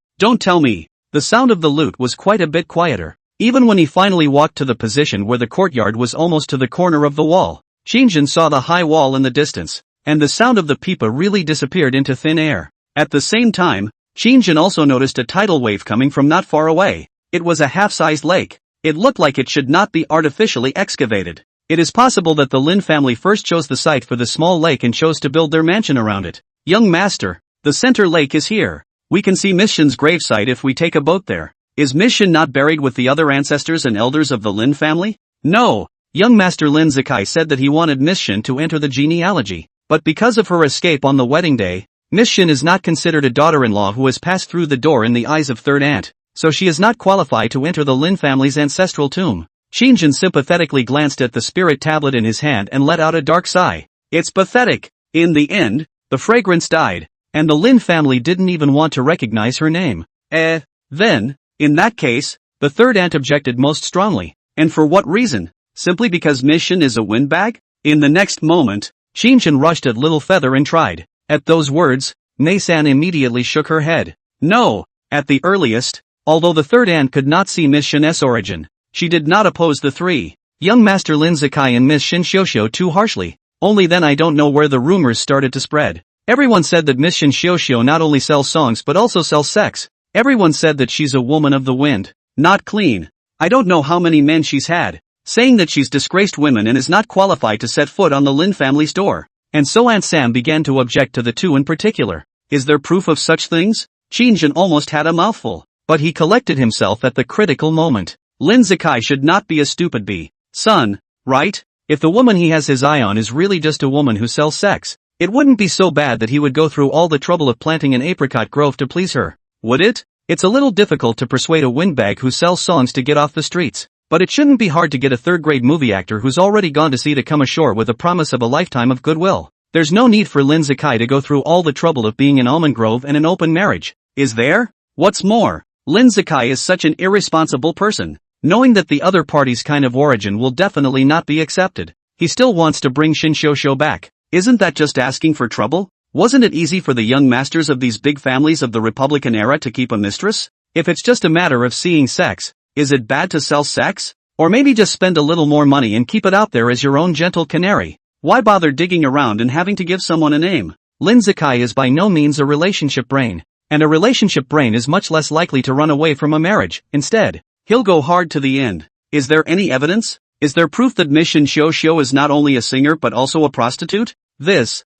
[SPEAKER 1] The sound of the lute was quite a bit quieter, even when he finally walked to the position where the courtyard was almost to the corner of the wall. Qin Shang saw the high wall in the distance, and the sound of the pipa really disappeared into thin air. At the same time, Qin Shang also noticed a tidal wave coming from not far away. It was a half-sized lake. It looked like it should not be artificially excavated. It is possible that the Lin family first chose the site for the small lake and chose to build their mansion around it. Young master, the center lake is here. We can see Miss Shin's gravesite if we take a boat there. Is Miss Shin not buried with the other ancestors and elders of the Lin family? No. Young Master Lin Zikai said that he wanted Miss Shin to enter the genealogy, but because of her escape on the wedding day, Miss Shin is not considered a daughter-in-law who has passed through the door in the eyes of third aunt, so she is not qualified to enter the Lin family's ancestral tomb. Qin Shang sympathetically glanced at the spirit tablet in his hand and let out a dark sigh. It's pathetic. In the end, the fragrance died, and the Lin family didn't even want to recognize her name. Then, in that case, the third aunt objected most strongly. And for what reason? Simply because Miss Shin is a windbag? In the next moment, Qin Shang rushed at Little Feather and tried. At those words, Mei-san immediately shook her head. No, at the earliest, although the third aunt could not see Miss Shin's origin, she did not oppose the three. Young Master Lin Zikai and Miss Shin Xiuxiu too harshly. Only then I don't know where the rumors started to spread. Everyone said that Miss Shin Xiuxiu not only sells songs but also sells sex. Everyone said that she's a woman of the wind. Not clean. I don't know how many men she's had, saying that she's disgraced women and is not qualified to set foot on the Lin family's door. And so Aunt Sam began to object to the two in particular. Is there proof of such things? Qin Shang almost had a mouthful, but he collected himself at the critical moment. Lin Zikai should not be a stupid son, right? If the woman he has his eye on is really just a woman who sells sex, it wouldn't be so bad that he would go through all the trouble of planting an apricot grove to please her, would it? It's a little difficult to persuade a windbag who sells songs to get off the streets, but it shouldn't be hard to get a third-grade movie actor who's already gone to sea to come ashore with a promise of a lifetime of goodwill. There's no need for Lin Zikai to go through all the trouble of being an almond grove and an open marriage, is there? What's more, Lin Zikai is such an irresponsible person. Knowing that the other party's kind of origin will definitely not be accepted, he still wants to bring Shin Xiuxiu back. Isn't that just asking for trouble? Wasn't it easy for the young masters of these big families of the Republican era to keep a mistress? If it's just a matter of seeing sex, is it bad to sell sex? Or maybe just spend a little more money and keep it out there as your own gentle canary. Why bother digging around and having to give someone a name? Lin Zikai is by no means a relationship brain, and a relationship brain is much less likely to run away from a marriage. Instead, he'll go hard to the end. Is there any evidence? Is there proof that Miss Shin Xiuxiu is not only a singer but also a prostitute?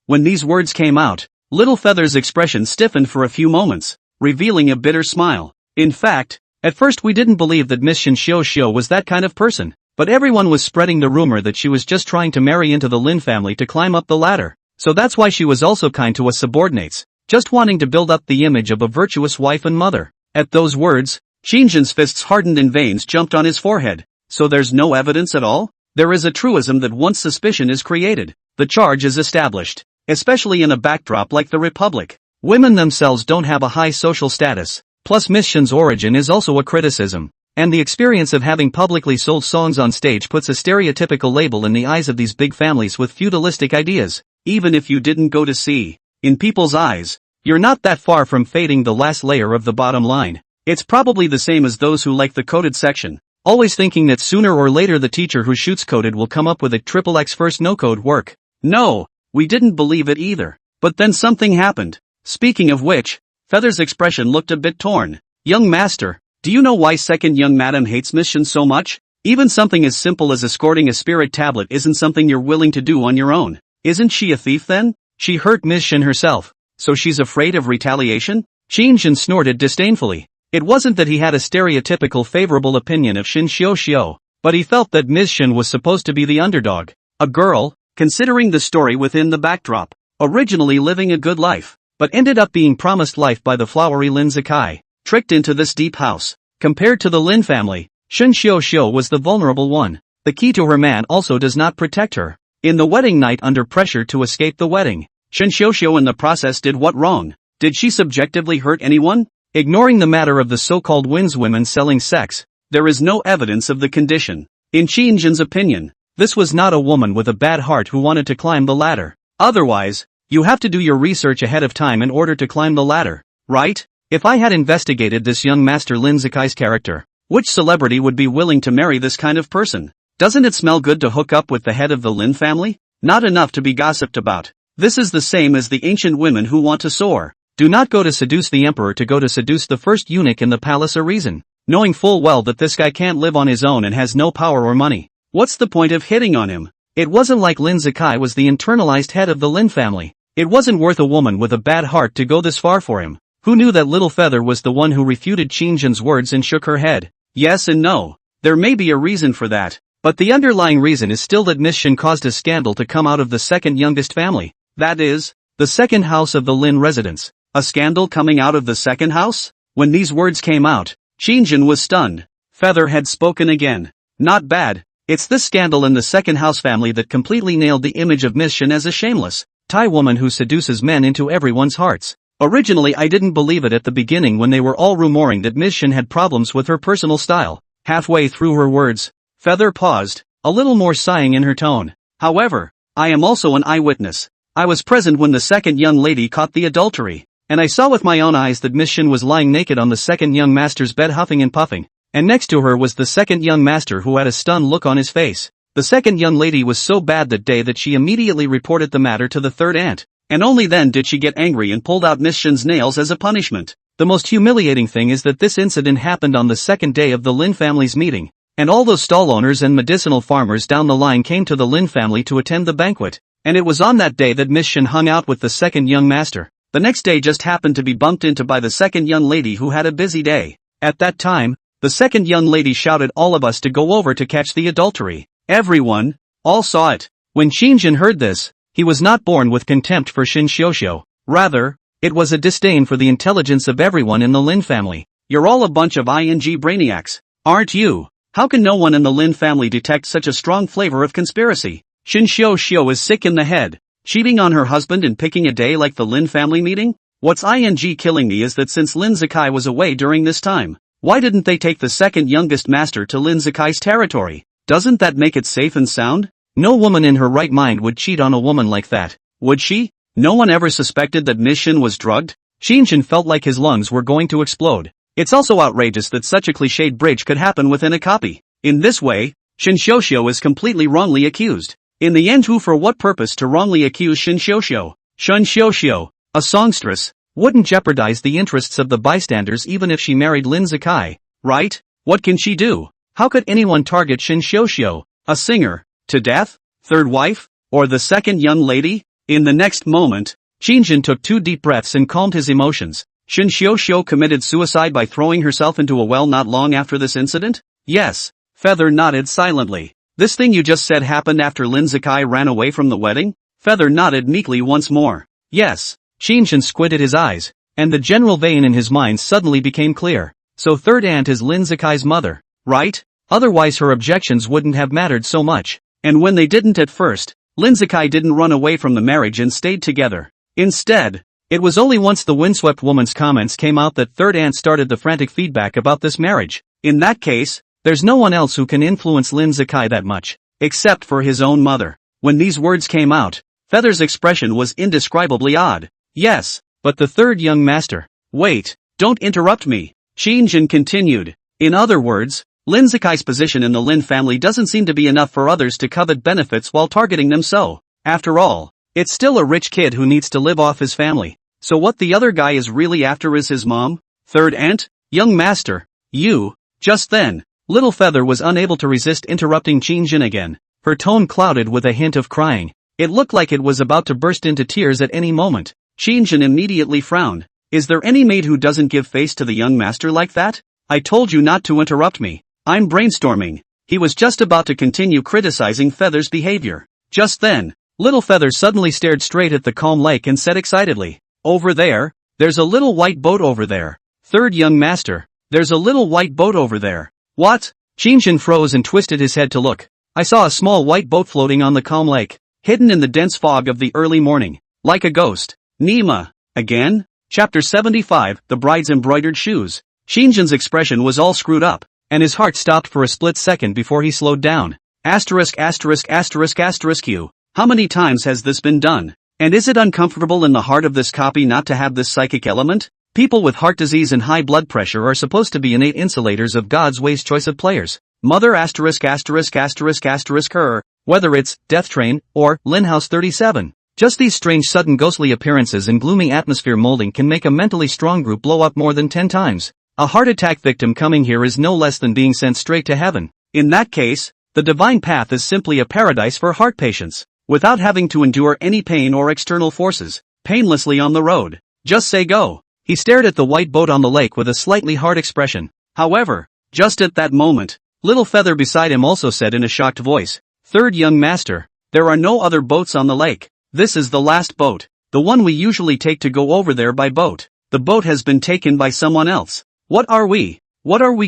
[SPEAKER 1] When these words came out, Little Feather's expression stiffened for a few moments, revealing a bitter smile. In fact, at first we didn't believe that Miss Shin Xiuxiu was that kind of person, but everyone was spreading the rumor that she was just trying to marry into the Lin family to climb up the ladder, so that's why she was also kind to us subordinates, just wanting to build up the image of a virtuous wife and mother. At those words, Qin Shang's fists hardened and veins jumped on his forehead. So there's no evidence at all? There is a truism that once suspicion is created, the charge is established. Especially in a backdrop like the Republic. Women themselves don't have a high social status, plus Miss Shin's origin is also a criticism. And the experience of having publicly sold songs on stage puts a stereotypical label in the eyes of these big families with feudalistic ideas. Even if you didn't go to sea, in people's eyes, you're not that far from fading the last layer of the bottom line. It's probably the same as those who like the coded section, always thinking that sooner or later the teacher who shoots coded will come up with a XXX first no-code work. No, we didn't believe it either. But then something happened. Speaking of which, Feather's expression looked a bit torn. Young master, do you know why second young madam hates Miss Shin so much? Even something as simple as escorting a spirit tablet isn't something you're willing to do on your own. Isn't she a thief then? She hurt Miss Shin herself, so she's afraid of retaliation? Qin Shang snorted disdainfully. It wasn't that he had a stereotypical favorable opinion of Shin Xiuxiu, but he felt that Miss Shin was supposed to be the underdog. A girl, considering the story within the backdrop, originally living a good life, but ended up being promised life by the flowery Lin Zikai, tricked into this deep house. Compared to the Lin family, Qin Shang was the vulnerable one. The key to her man also does not protect her. In the wedding night under pressure to escape the wedding, Qin Shang in the process did what wrong? Did she subjectively hurt anyone? Ignoring the matter of the so-called Win's women selling sex, there is no evidence of the condition. In Qin Shang's opinion, this was not a woman with a bad heart who wanted to climb the ladder. Otherwise, you have to do your research ahead of time in order to climb the ladder, right? If I had investigated this young master Lin Zikai's character, which celebrity would be willing to marry this kind of person? Doesn't it smell good to hook up with the head of the Lin family? Not enough to be gossiped about. This is the same as the ancient women who want to soar. Do not go to seduce the emperor to go to seduce the first eunuch in the palace a reason, knowing full well that this guy can't live on his own and has no power or money. What's the point of hitting on him? It wasn't like Lin Zikai was the internalized head of the Lin family. It wasn't worth a woman with a bad heart to go this far for him. Who knew that Little Feather was the one who refuted Qin Shang's words and shook her head? Yes and no. There may be a reason for that, but the underlying reason is still that Miss Shen caused a scandal to come out of the second youngest family. That is, the second house of the Lin residence. A scandal coming out of the second house? When these words came out, Qin Shang was stunned. Feather had spoken again. Not bad. It's this scandal in the second house family that completely nailed the image of Miss Shen as a shameless Thai woman who seduces men into everyone's hearts. Originally I didn't believe it at the beginning when they were all rumoring that Miss Shen had problems with her personal style. Halfway through her words, Feather paused, a little more sighing in her tone. However, I am also an eyewitness. I was present when the second young lady caught the adultery, and I saw with my own eyes that Miss Shen was lying naked on the second young master's bed huffing and puffing, and next to her was the second young master who had a stunned look on his face. The second young lady was so bad that day that she immediately reported the matter to the third aunt, and only then did she get angry and pulled out Miss Shen's nails as a punishment. The most humiliating thing is that this incident happened on the second day of the Lin family's meeting, and all those stall owners and medicinal farmers down the line came to the Lin family to attend the banquet, and it was on that day that Miss Shen hung out with the second young master. The next day just happened to be bumped into by the second young lady who had a busy day. At that time, the second young lady shouted all of us to go over to catch the adultery. Everyone, all saw it. When Qin Shang heard this, he was not born with contempt for Qin Shang. Rather, it was a disdain for the intelligence of everyone in the Lin family. You're all a bunch of ing brainiacs, aren't you? How can no one in the Lin family detect such a strong flavor of conspiracy? Qin Shang is sick in the head. Cheating on her husband and picking a day like the Lin family meeting? What's ing killing me is that since Lin Zikai was away during this time, why didn't they take the second youngest master to Lin Zikai's territory? Doesn't that make it safe and sound? No woman in her right mind would cheat on a woman like that, would she? No one ever suspected that Miss Shen was drugged? Qin Shang felt like his lungs were going to explode. It's also outrageous that such a cliched bridge could happen within a copy. In this way, Qin Shang is completely wrongly accused. In the end, who for what purpose to wrongly accuse Qin Shang? Qin Shang, a songstress, wouldn't jeopardize the interests of the bystanders even if she married Lin Zikai, right? What can she do? How could anyone target Qin Shang, a singer, to death? Third wife? Or the second young lady? In the next moment, Qin Shang took 2 deep breaths and calmed his emotions. Qin Shang committed suicide by throwing herself into a well not long after this incident? Yes. Feather nodded silently. This thing you just said happened after Lin Zikai ran away from the wedding? Feather nodded meekly once more. Yes. Qin Shang squinted his eyes, and the general vein in his mind suddenly became clear. So third aunt is Lin Zikai's mother, right? Otherwise her objections wouldn't have mattered so much. And when they didn't at first, Lin Zikai didn't run away from the marriage and stayed together. Instead, it was only once the windswept woman's comments came out that third aunt started the frantic feedback about this marriage. In that case, there's no one else who can influence Lin Zikai that much, except for his own mother. When these words came out, Feather's expression was indescribably odd. Yes, but the third young master. Wait, don't interrupt me. Qin Shang continued. In other words, Lin Zikai's position in the Lin family doesn't seem to be enough for others to covet benefits while targeting them so. After all, it's still a rich kid who needs to live off his family. So what the other guy is really after is his mom? Third aunt? Young master, you. Just then, Little Feather was unable to resist interrupting Qin Shang again. Her tone clouded with a hint of crying. It looked like it was about to burst into tears at any moment. Qin Shang immediately frowned. Is there any maid who doesn't give face to the young master like that? I told you not to interrupt me. I'm brainstorming. He was just about to continue criticizing Feather's behavior. Just then, Little Feather suddenly stared straight at the calm lake and said excitedly, Over there, there's a little white boat over there. Third young master, there's a little white boat over there. What? Qin Shang froze and twisted his head to look. I saw a small white boat floating on the calm lake, hidden in the dense fog of the early morning, like a ghost. Nima. Again? Chapter 75, The Bride's Embroidered Shoes. Qin Shang's expression was all screwed up, and his heart stopped for a split second before he slowed down. Asterisk asterisk asterisk asterisk Q. How many times has this been done? And is it uncomfortable in the heart of this copy not to have this psychic element? People with heart disease and high blood pressure are supposed to be innate insulators of God's way's choice of players. Mother asterisk asterisk asterisk asterisk her, whether it's Death Train or Linhouse 37. Just these strange sudden ghostly appearances and gloomy atmosphere molding can make a mentally strong group blow up more than 10 times. A heart attack victim coming here is no less than being sent straight to heaven. In that case, the divine path is simply a paradise for heart patients, without having to endure any pain or external forces, painlessly on the road. Just say go. He stared at the white boat on the lake with a slightly hard expression. However, just at that moment, Little Feather beside him also said in a shocked voice, Third young master, there are no other boats on the lake. This is the last boat, the one we usually take to go over there by boat. The boat has been taken by someone else. What are we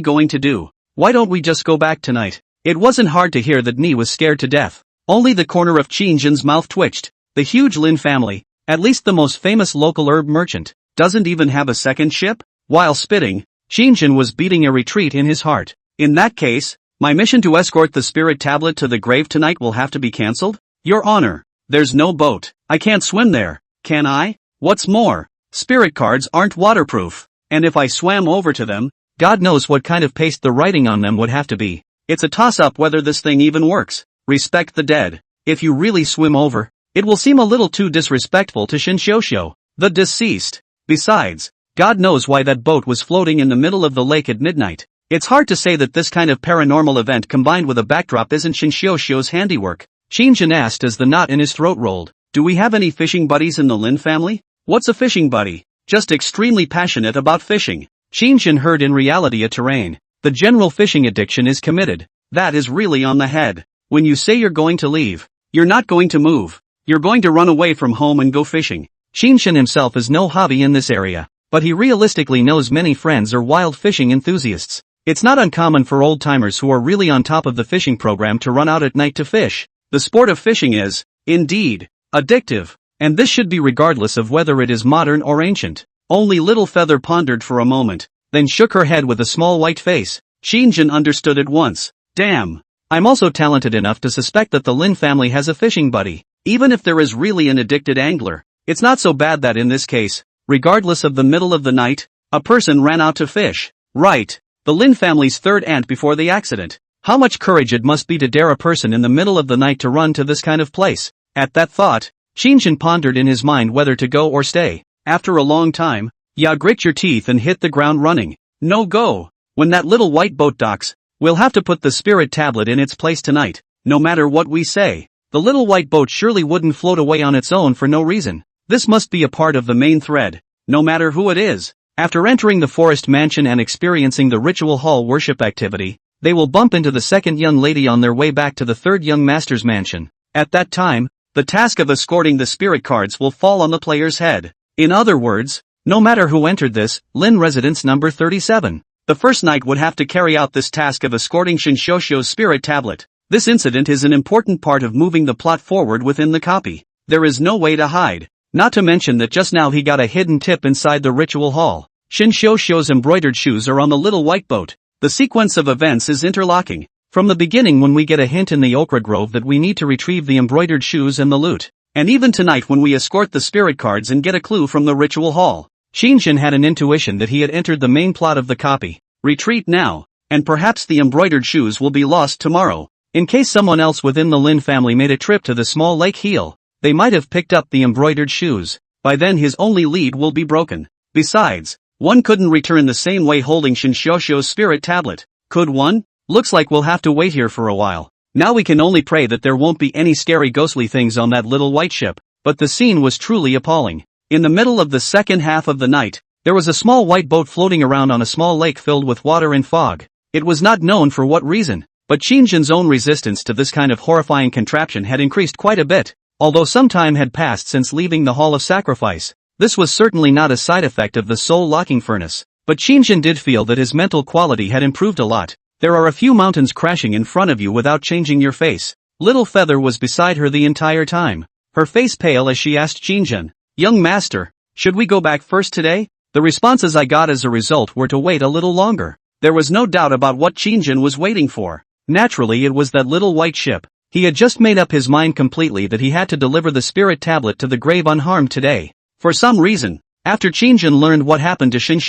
[SPEAKER 1] going to do? Why don't we just go back tonight? It wasn't hard to hear that Ni was scared to death. Only the corner of Qin Shang's mouth twitched. The huge Lin family, at least the most famous local herb merchant, doesn't even have a second ship? While spitting, Qin Shang was beating a retreat in his heart. In that case, my mission to escort the spirit tablet to the grave tonight will have to be cancelled? Your Honor, there's no boat. I can't swim there, can I? What's more, spirit cards aren't waterproof, and if I swam over to them, God knows what kind of paste the writing on them would have to be. It's a toss-up whether this thing even works. Respect the dead. If you really swim over, it will seem a little too disrespectful to Shinshosho, the deceased. Besides, God knows why that boat was floating in the middle of the lake at midnight. It's hard to say that this kind of paranormal event combined with a backdrop isn't Shinshosho's handiwork. Qin Shang asked as the knot in his throat rolled. Do we have any fishing buddies in the Lin family? What's a fishing buddy? Just extremely passionate about fishing. Qin Shang heard in reality a terrain. The general fishing addiction is committed. That is really on the head. When you say you're going to leave, you're not going to move. You're going to run away from home and go fishing. Qin Shang himself has no hobby in this area, but he realistically knows many friends are wild fishing enthusiasts. It's not uncommon for old-timers who are really on top of the fishing program to run out at night to fish. The sport of fishing is, indeed, addictive, and this should be regardless of whether it is modern or ancient. Only Little Feather pondered for a moment, then shook her head with a small white face. Qin Shang understood at once. Damn. I'm also talented enough to suspect that the Lin family has a fishing buddy. Even if there is really an addicted angler, it's not so bad that in this case, regardless of the middle of the night, a person ran out to fish. Right. The Lin family's third aunt before the accident. How much courage it must be to dare a person in the middle of the night to run to this kind of place. At that thought, Qin Shang pondered in his mind whether to go or stay. After a long time, ya grit your teeth and hit the ground running. No go. When that little white boat docks, we'll have to put the spirit tablet in its place tonight, no matter what we say. The little white boat surely wouldn't float away on its own for no reason. This must be a part of the main thread, no matter who it is. After entering the forest mansion and experiencing the ritual hall worship activity, they will bump into the second young lady on their way back to the third young master's mansion. At that time, the task of escorting the spirit cards will fall on the player's head. In other words, no matter who entered this, Lin residence number 37, the first knight would have to carry out this task of escorting Shinshosho's spirit tablet. This incident is an important part of moving the plot forward within the copy. There is no way to hide. Not to mention that just now he got a hidden tip inside the ritual hall. Shinshosho's embroidered shoes are on the little white boat. The sequence of events is interlocking. From the beginning when we get a hint in the okra grove that we need to retrieve the embroidered shoes and the loot. And even tonight when we escort the spirit cards and get a clue from the ritual hall. Qin Shang had an intuition that he had entered the main plot of the copy. Retreat now, and perhaps the embroidered shoes will be lost tomorrow. In case someone else within the Lin family made a trip to the small lake heel, they might have picked up the embroidered shoes. By then his only lead will be broken. Besides, one couldn't return the same way holding Shinshosho's spirit tablet. Could one? Looks like we'll have to wait here for a while. Now we can only pray that there won't be any scary ghostly things on that little white ship. But the scene was truly appalling. In the middle of the second half of the night, there was a small white boat floating around on a small lake filled with water and fog. It was not known for what reason, but Qin Shang's own resistance to this kind of horrifying contraption had increased quite a bit. Although some time had passed since leaving the Hall of Sacrifice, This was certainly not a side effect of the soul-locking furnace, but Qin did feel that his mental quality had improved a lot. There are a few mountains crashing in front of you without changing your face. Little Feather was beside her the entire time, her face pale as she asked Qin, "Young master, should we go back first today?" The responses I got as a result were to wait a little longer. There was no doubt about what Qin was waiting for. Naturally, it was that little white ship. He had just made up his mind completely that he had to deliver the spirit tablet to the grave unharmed today. For some reason, after Qin learned what happened to Shin,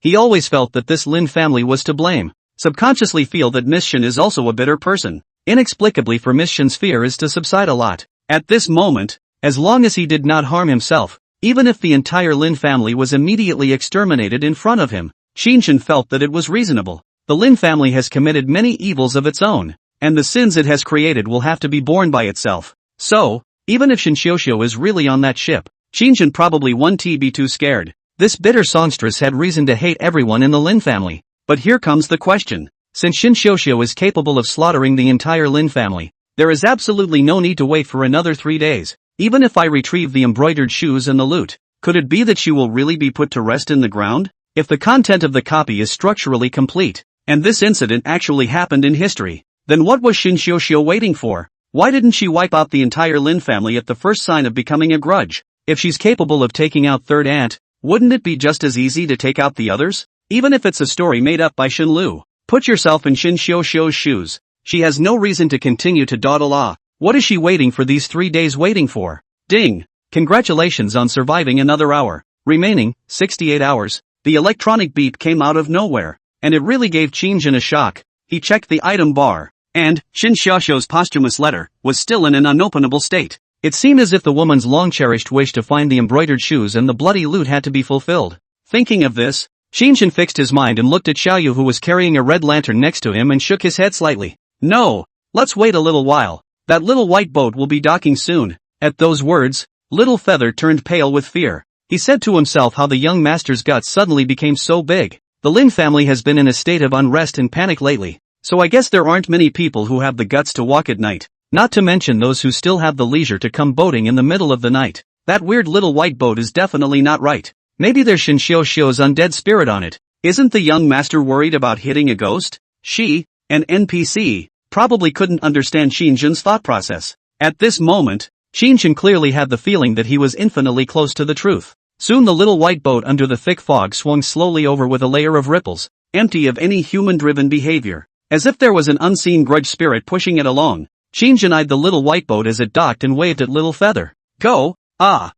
[SPEAKER 1] he always felt that this Lin family was to blame. Subconsciously feel that Miss Shin is also a bitter person. Inexplicably, for Miss Shin's fear is to subside a lot. At this moment, as long as he did not harm himself, even if the entire Lin family was immediately exterminated in front of him, Qin felt that it was reasonable. The Lin family has committed many evils of its own, and the sins it has created will have to be borne by itself. So, even if Shin is really on that ship, Qin probably won't be too scared. This bitter songstress had reason to hate everyone in the Lin family. But here comes the question. Since Shin is capable of slaughtering the entire Lin family, there is absolutely no need to wait for another 3 days. Even if I retrieve the embroidered shoes and the loot, could it be that she will really be put to rest in the ground? If the content of the copy is structurally complete, and this incident actually happened in history, then what was Shin waiting for? Why didn't she wipe out the entire Lin family at the first sign of becoming a grudge? If she's capable of taking out Third Aunt, wouldn't it be just as easy to take out the others? Even if it's a story made up by Shin Lu. Put yourself in Shin shoes. She has no reason to continue to dawdle. What is she waiting for these 3 days waiting for? Ding! Congratulations on surviving another hour. Remaining, 68 hours. The electronic beep came out of nowhere, and it really gave Qin a shock. He checked the item bar, and Shin Xiaoxiu's posthumous letter was still in an unopenable state. It seemed as if the woman's long-cherished wish to find the embroidered shoes and the bloody loot had to be fulfilled. Thinking of this, Qin fixed his mind and looked at Xiaoyu, who was carrying a red lantern next to him, and shook his head slightly. "No, let's wait a little while. That little white boat will be docking soon." At those words, Little Feather turned pale with fear. He said to himself how the young master's guts suddenly became so big. The Lin family has been in a state of unrest and panic lately, so I guess there aren't many people who have the guts to walk at night, not to mention those who still have the leisure to come boating in the middle of the night. That weird little white boat is definitely not right. Maybe there's Shin Xiaoxiu's undead spirit on it. Isn't the young master worried about hitting a ghost? She, an NPC, probably couldn't understand Qin's thought process. At this moment, Qin clearly had the feeling that he was infinitely close to the truth. Soon the little white boat under the thick fog swung slowly over with a layer of ripples, empty of any human-driven behavior. As if there was an unseen grudge spirit pushing it along, Qin eyed the little white boat as it docked and waved at Little Feather. "Go! Oh!"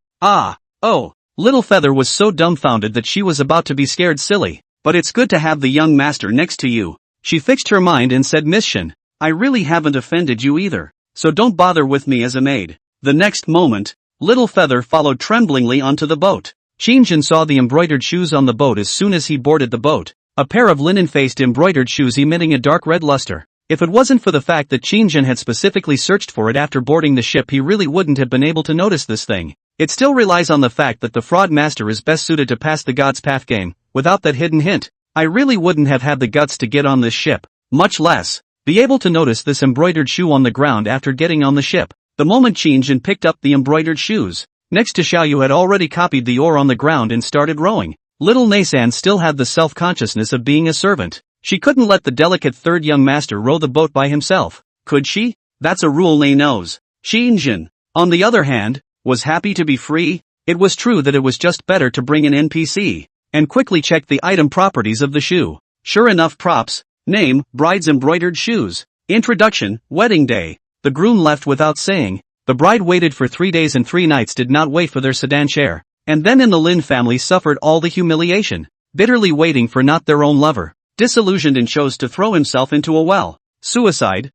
[SPEAKER 1] Little Feather was so dumbfounded that she was about to be scared silly. "But it's good to have the young master next to you." She fixed her mind and said, "Miss Shin, I really haven't offended you either, so don't bother with me as a maid." The next moment, Little Feather followed tremblingly onto the boat. Qin saw the embroidered shoes on the boat as soon as he boarded the boat, a pair of linen-faced embroidered shoes emitting a dark red luster. If it wasn't for the fact that Qin had specifically searched for it after boarding the ship, he really wouldn't have been able to notice this thing. It still relies on the fact that the fraud master is best suited to pass the God's Path game. Without that hidden hint, I really wouldn't have had the guts to get on this ship, much less be able to notice this embroidered shoe on the ground after getting on the ship. The moment Qin picked up the embroidered shoes, next to Xiaoyu had already copied the oar on the ground and started rowing. Little Neisan still had the self-consciousness of being a servant. She couldn't let the delicate third young master row the boat by himself, could she? That's a rule Nei knows. Qin, on the other hand, was happy to be free. It was true that it was just better to bring an NPC, and quickly checked the item properties of the shoe. Sure enough, props, name, bride's embroidered shoes. Introduction, wedding day. The groom left without saying. The bride waited for 3 days and 3 nights, did not wait for their sedan share, and then in the Lin family suffered all the humiliation, bitterly waiting for not their own lover. Disillusioned and chose to throw himself into a well. Suicide.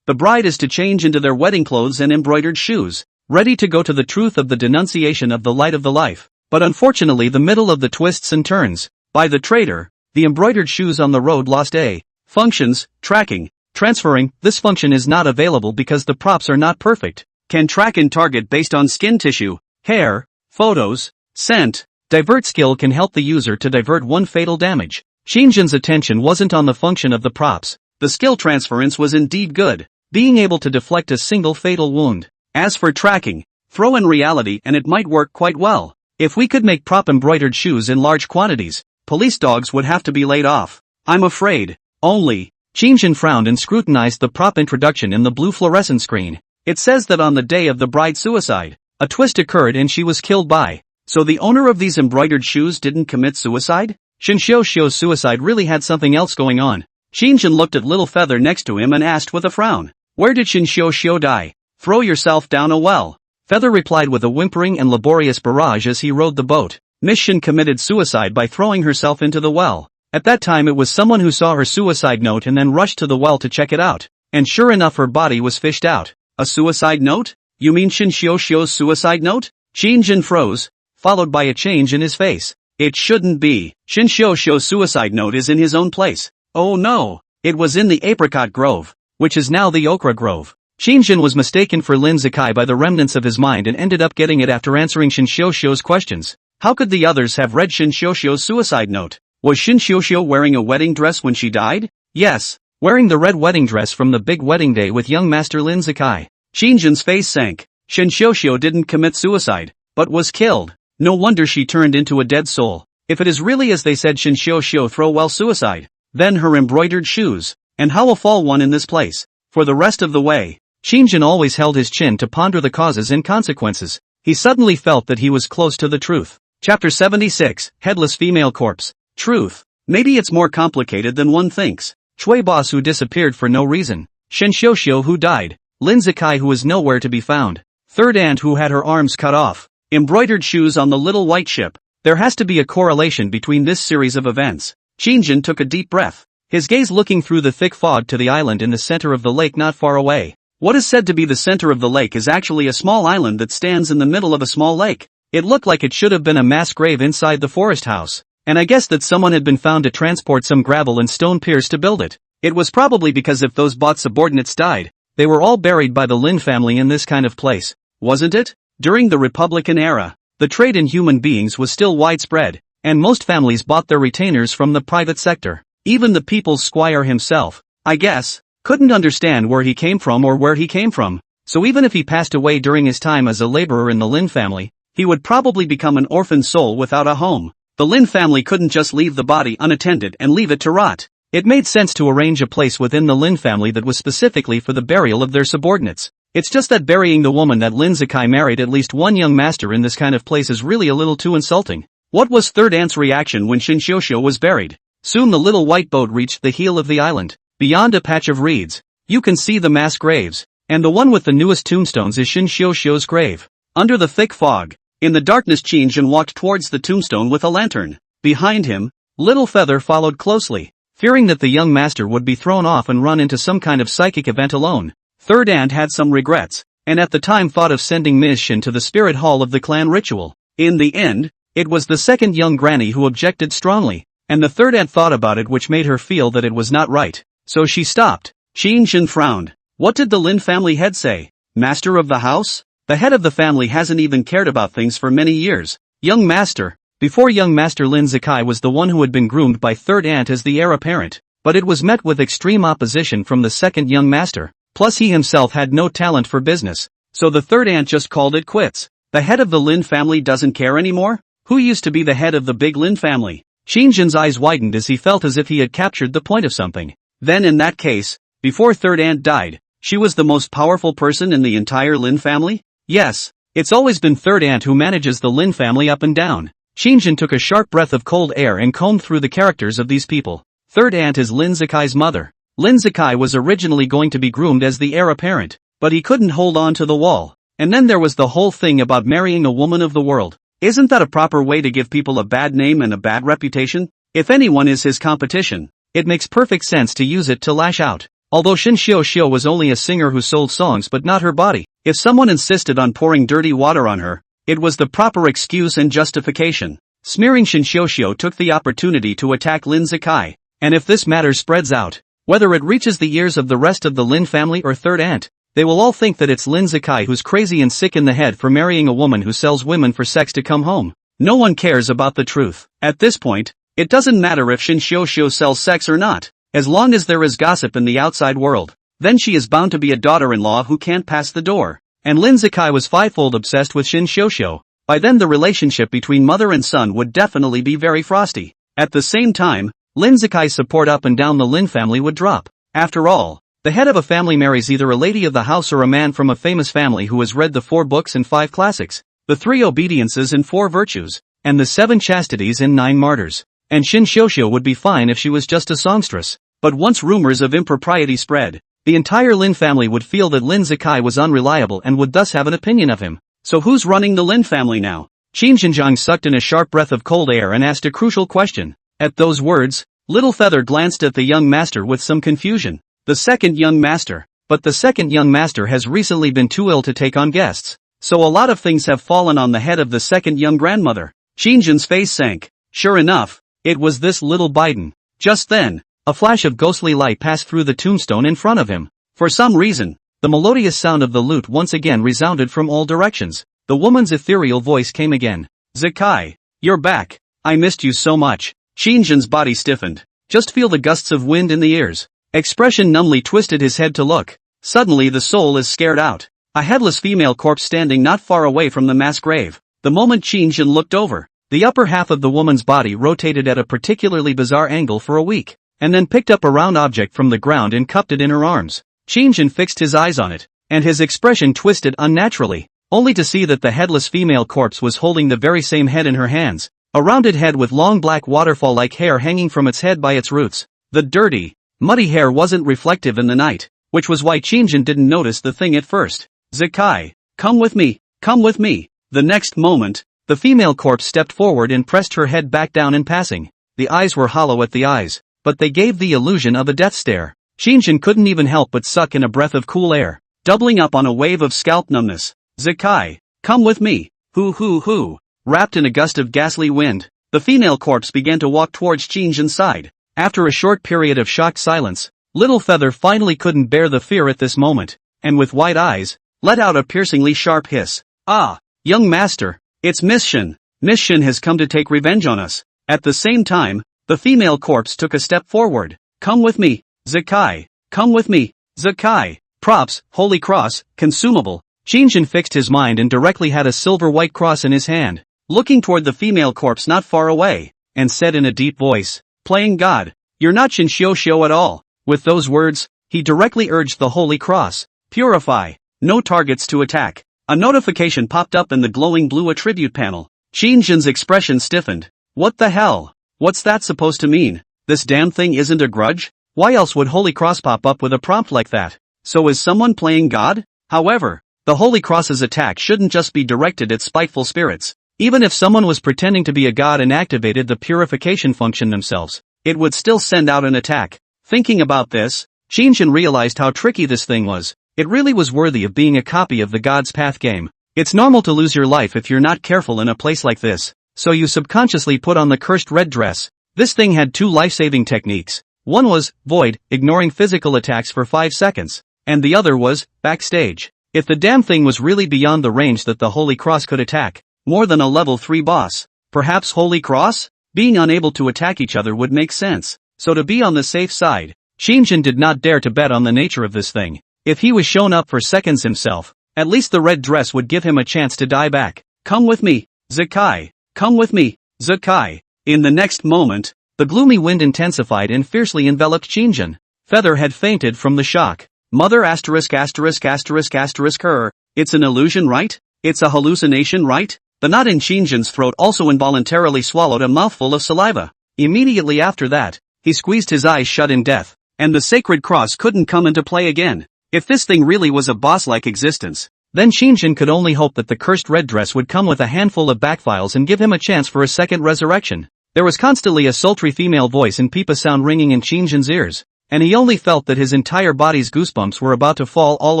[SPEAKER 1] The bride is to change into their wedding clothes and embroidered shoes, ready to go to the truth of the denunciation of the light of the life. But unfortunately, the middle of the twists and turns, by the traitor, the embroidered shoes on the road lost a functions, tracking, transferring. This function is not available because the props are not perfect. Can track and target based on skin tissue, hair, photos, scent. Divert skill can help the user to divert one fatal damage. Qin's attention wasn't on the function of the props. The skill transference was indeed good, being able to deflect a single fatal wound. As for tracking, Throw in reality and it might work quite well. If we could make prop embroidered shoes in large quantities, police dogs would have to be laid off. I'm afraid. Only. Qin Shang frowned and scrutinized the prop introduction in the blue fluorescent screen. It says that on the day of the bride's suicide, a twist occurred and she was killed by. So the owner of these embroidered shoes didn't commit suicide? Qin Shang's suicide really had something else going on. Qin Shang looked at Little Feather next to him and asked with a frown, "Where did Qin Shang die?" "Throw yourself down a well." Feather replied with a whimpering and laborious barrage as he rowed the boat. Miss Shin committed suicide by throwing herself into the well. At that time it was someone who saw her suicide note and then rushed to the well to check it out. And sure enough her body was fished out. A suicide note? You mean Qin Shang's suicide note? Qin Shang froze, followed by a change in his face. It shouldn't be. Qin Shang's suicide note is in his own place. Oh no! It was in the apricot grove, which is now the okra grove. Qin Shang was mistaken for Lin Zikai by the remnants of his mind and ended up getting it after answering Qin Shang's questions. How could the others have read Qin Shang's suicide note? Was Qin Shang wearing a wedding dress when she died? Yes, wearing the red wedding dress from the big wedding day with young Master Lin Zikai. Qin Shang's face sank. Qin Shang didn't commit suicide, but was killed. No wonder she turned into a dead soul. If it is really as they said Qin Shang throw well suicide, then her embroidered shoes, and how will fall one in this place? For the rest of the way, Qin Shang always held his chin to ponder the causes and consequences. He suddenly felt that he was close to the truth. Chapter 76, Headless Female Corpse. Truth. Maybe it's more complicated than one thinks. Chui Boss who disappeared for no reason. Qin Shang who died. Lin Zikai who is nowhere to be found. Third aunt who had her arms cut off. Embroidered shoes on the little white ship. There has to be a correlation between this series of events. Qin Shang took a deep breath, his gaze looking through the thick fog to the island in the center of the lake not far away. What is said to be the center of the lake is actually a small island that stands in the middle of a small lake. It looked like it should have been a mass grave inside the forest house, and I guess that someone had been found to transport some gravel and stone piers to build it. It was probably because if those bot subordinates died, they were all buried by the Lin family in this kind of place, wasn't it? During the Republican era, the trade in human beings was still widespread, and most families bought their retainers from the private sector. Even the people's squire himself, I guess, couldn't understand where he came from or where he came from, so even if he passed away during his time as a laborer in the Lin family, he would probably become an orphan soul without a home. The Lin family couldn't just leave the body unattended and leave it to rot. It made sense to arrange a place within the Lin family that was specifically for the burial of their subordinates. It's just that burying the woman that Lin Zikai married at least one young master in this kind of place is really a little too insulting. What was Third Aunt's reaction when Qin Shang was buried? Soon the little white boat reached the heel of the island. Beyond a patch of reeds, you can see the mass graves, and the one with the newest tombstones is Qin Shang's grave. Under the thick fog, in the darkness Qin Shang walked towards the tombstone with a lantern. Behind him, Little Feather followed closely, fearing that the young master would be thrown off and run into some kind of psychic event alone. Third Aunt had some regrets, and at the time thought of sending Ms. Shin to the spirit hall of the clan ritual. In the end, it was the second young granny who objected strongly, and the third aunt thought about it which made her feel that it was not right. So she stopped. Qin Shang frowned. What did the Lin family head say? Master of the house? The head of the family hasn't even cared about things for many years. Young master. Before young master Lin Zikai was the one who had been groomed by third aunt as the heir apparent, but it was met with extreme opposition from the second young master. Plus he himself had no talent for business, so the third aunt just called it quits. The head of the Lin family doesn't care anymore? Who used to be the head of the big Lin family? Qin Shang's eyes widened as he felt as if he had captured the point of something. Then in that case, before third aunt died, she was the most powerful person in the entire Lin family? Yes, it's always been third aunt who manages the Lin family up and down. Qin Shang took a sharp breath of cold air and combed through the characters of these people. Third aunt is Lin Zikai's mother. Lin Zikai was originally going to be groomed as the heir apparent, but he couldn't hold on to the wall. And then there was the whole thing about marrying a woman of the world. Isn't that a proper way to give people a bad name and a bad reputation? If anyone is his competition, it makes perfect sense to use it to lash out. Although Qin Shang was only a singer who sold songs but not her body, if someone insisted on pouring dirty water on her, it was the proper excuse and justification. Smearing Qin Shang took the opportunity to attack Lin Zikai, and if this matter spreads out, whether it reaches the ears of the rest of the Lin family or third aunt, they will all think that it's Lin Zikai who's crazy and sick in the head for marrying a woman who sells women for sex to come home. No one cares about the truth. At this point, it doesn't matter if Qin Shang sells sex or not, as long as there is gossip in the outside world. Then she is bound to be a daughter-in-law who can't pass the door. And Lin Zikai was fivefold obsessed with Qin Shang. By then the relationship between mother and son would definitely be very frosty. At the same time, Lin Zikai's support up and down the Lin family would drop. After all, the head of a family marries either a lady of the house or a man from a famous family who has read the 4 books and 5 classics, the 3 obediences and 4 virtues, and the 7 chastities and 9 martyrs. And Qin Shang would be fine if she was just a songstress. But once rumors of impropriety spread, the entire Lin family would feel that Lin Zikai was unreliable and would thus have an opinion of him. So who's running the Lin family now? Qin Shang sucked in a sharp breath of cold air and asked a crucial question. At those words, Little Feather glanced at the young master with some confusion. The second young master. But the second young master has recently been too ill to take on guests. So a lot of things have fallen on the head of the second young grandmother. Qin Shan's face sank. Sure enough, it was this little Biden. Just then, a flash of ghostly light passed through the tombstone in front of him. For some reason, the melodious sound of the lute once again resounded from all directions. The woman's ethereal voice came again. Zikai, you're back. I missed you so much. Qin Shan's body stiffened. Just feel the gusts of wind in the ears. Expression numbly twisted his head to look. Suddenly the soul is scared out. A headless female corpse standing not far away from the mass grave. The moment Qin Shan looked over, the upper half of the woman's body rotated at a particularly bizarre angle for a week, and then picked up a round object from the ground and cupped it in her arms. Qin Shan fixed his eyes on it, and his expression twisted unnaturally, only to see that the headless female corpse was holding the very same head in her hands, a rounded head with long black waterfall-like hair hanging from its head by its roots. The dirty, muddy hair wasn't reflective in the night, which was why Qin Shan didn't notice the thing at first. Zikai, come with me, come with me. The next moment, the female corpse stepped forward and pressed her head back down in passing. The eyes were hollow at the eyes, but they gave the illusion of a death stare. Qin Shan couldn't even help but suck in a breath of cool air, doubling up on a wave of scalp numbness. Zikai, come with me. Hoo. Wrapped in a gust of ghastly wind, the female corpse began to walk towards Qin Shan's side. After a short period of shocked silence, Little Feather finally couldn't bear the fear at this moment, and with wide eyes, let out a piercingly sharp hiss. Ah, young master, it's Miss Shan. Miss Shan has come to take revenge on us. At the same time, the female corpse took a step forward. Come with me, Zikai. Come with me, Zikai. Props, Holy Cross, consumable. Qin Shan fixed his mind and directly had a silver white cross in his hand, looking toward the female corpse not far away, and said in a deep voice, playing God, you're not Qin Shang at all. With those words, he directly urged the Holy Cross. Purify. No targets to attack. A notification popped up in the glowing blue attribute panel. Qin Shan's expression stiffened. What the hell? What's that supposed to mean? This damn thing isn't a grudge? Why else would Holy Cross pop up with a prompt like that? So is someone playing God? However, the Holy Cross's attack shouldn't just be directed at spiteful spirits. Even if someone was pretending to be a god and activated the purification function themselves, it would still send out an attack. Thinking about this, Qin Shan realized how tricky this thing was. It really was worthy of being a copy of the God's Path game. It's normal to lose your life if you're not careful in a place like this, so you subconsciously put on the cursed red dress. This thing had 2 life-saving techniques. One was, void, ignoring physical attacks for 5 seconds, and the other was, backstage. If the damn thing was really beyond the range that the Holy Cross could attack, more than a level 3 boss, perhaps Holy Cross? Being unable to attack each other would make sense, so to be on the safe side, Qin Shan did not dare to bet on the nature of this thing. If he was shown up for seconds himself, at least the red dress would give him a chance to die back. Come with me, Zikai. Come with me, Zikai. In the next moment, the gloomy wind intensified and fiercely enveloped Qin Shan. Feather had fainted from the shock. Mother asterisk asterisk asterisk asterisk her. It's an illusion, right? It's a hallucination, right? The knot in Qin Shan's throat also involuntarily swallowed a mouthful of saliva. Immediately after that, he squeezed his eyes shut in death, and the sacred cross couldn't come into play again. If this thing really was a boss-like existence, then Qin Shan could only hope that the cursed red dress would come with a handful of backfiles and give him a chance for a second resurrection. There was constantly a sultry female voice and peepa sound ringing in Qin Shan's ears, and he only felt that his entire body's goosebumps were about to fall all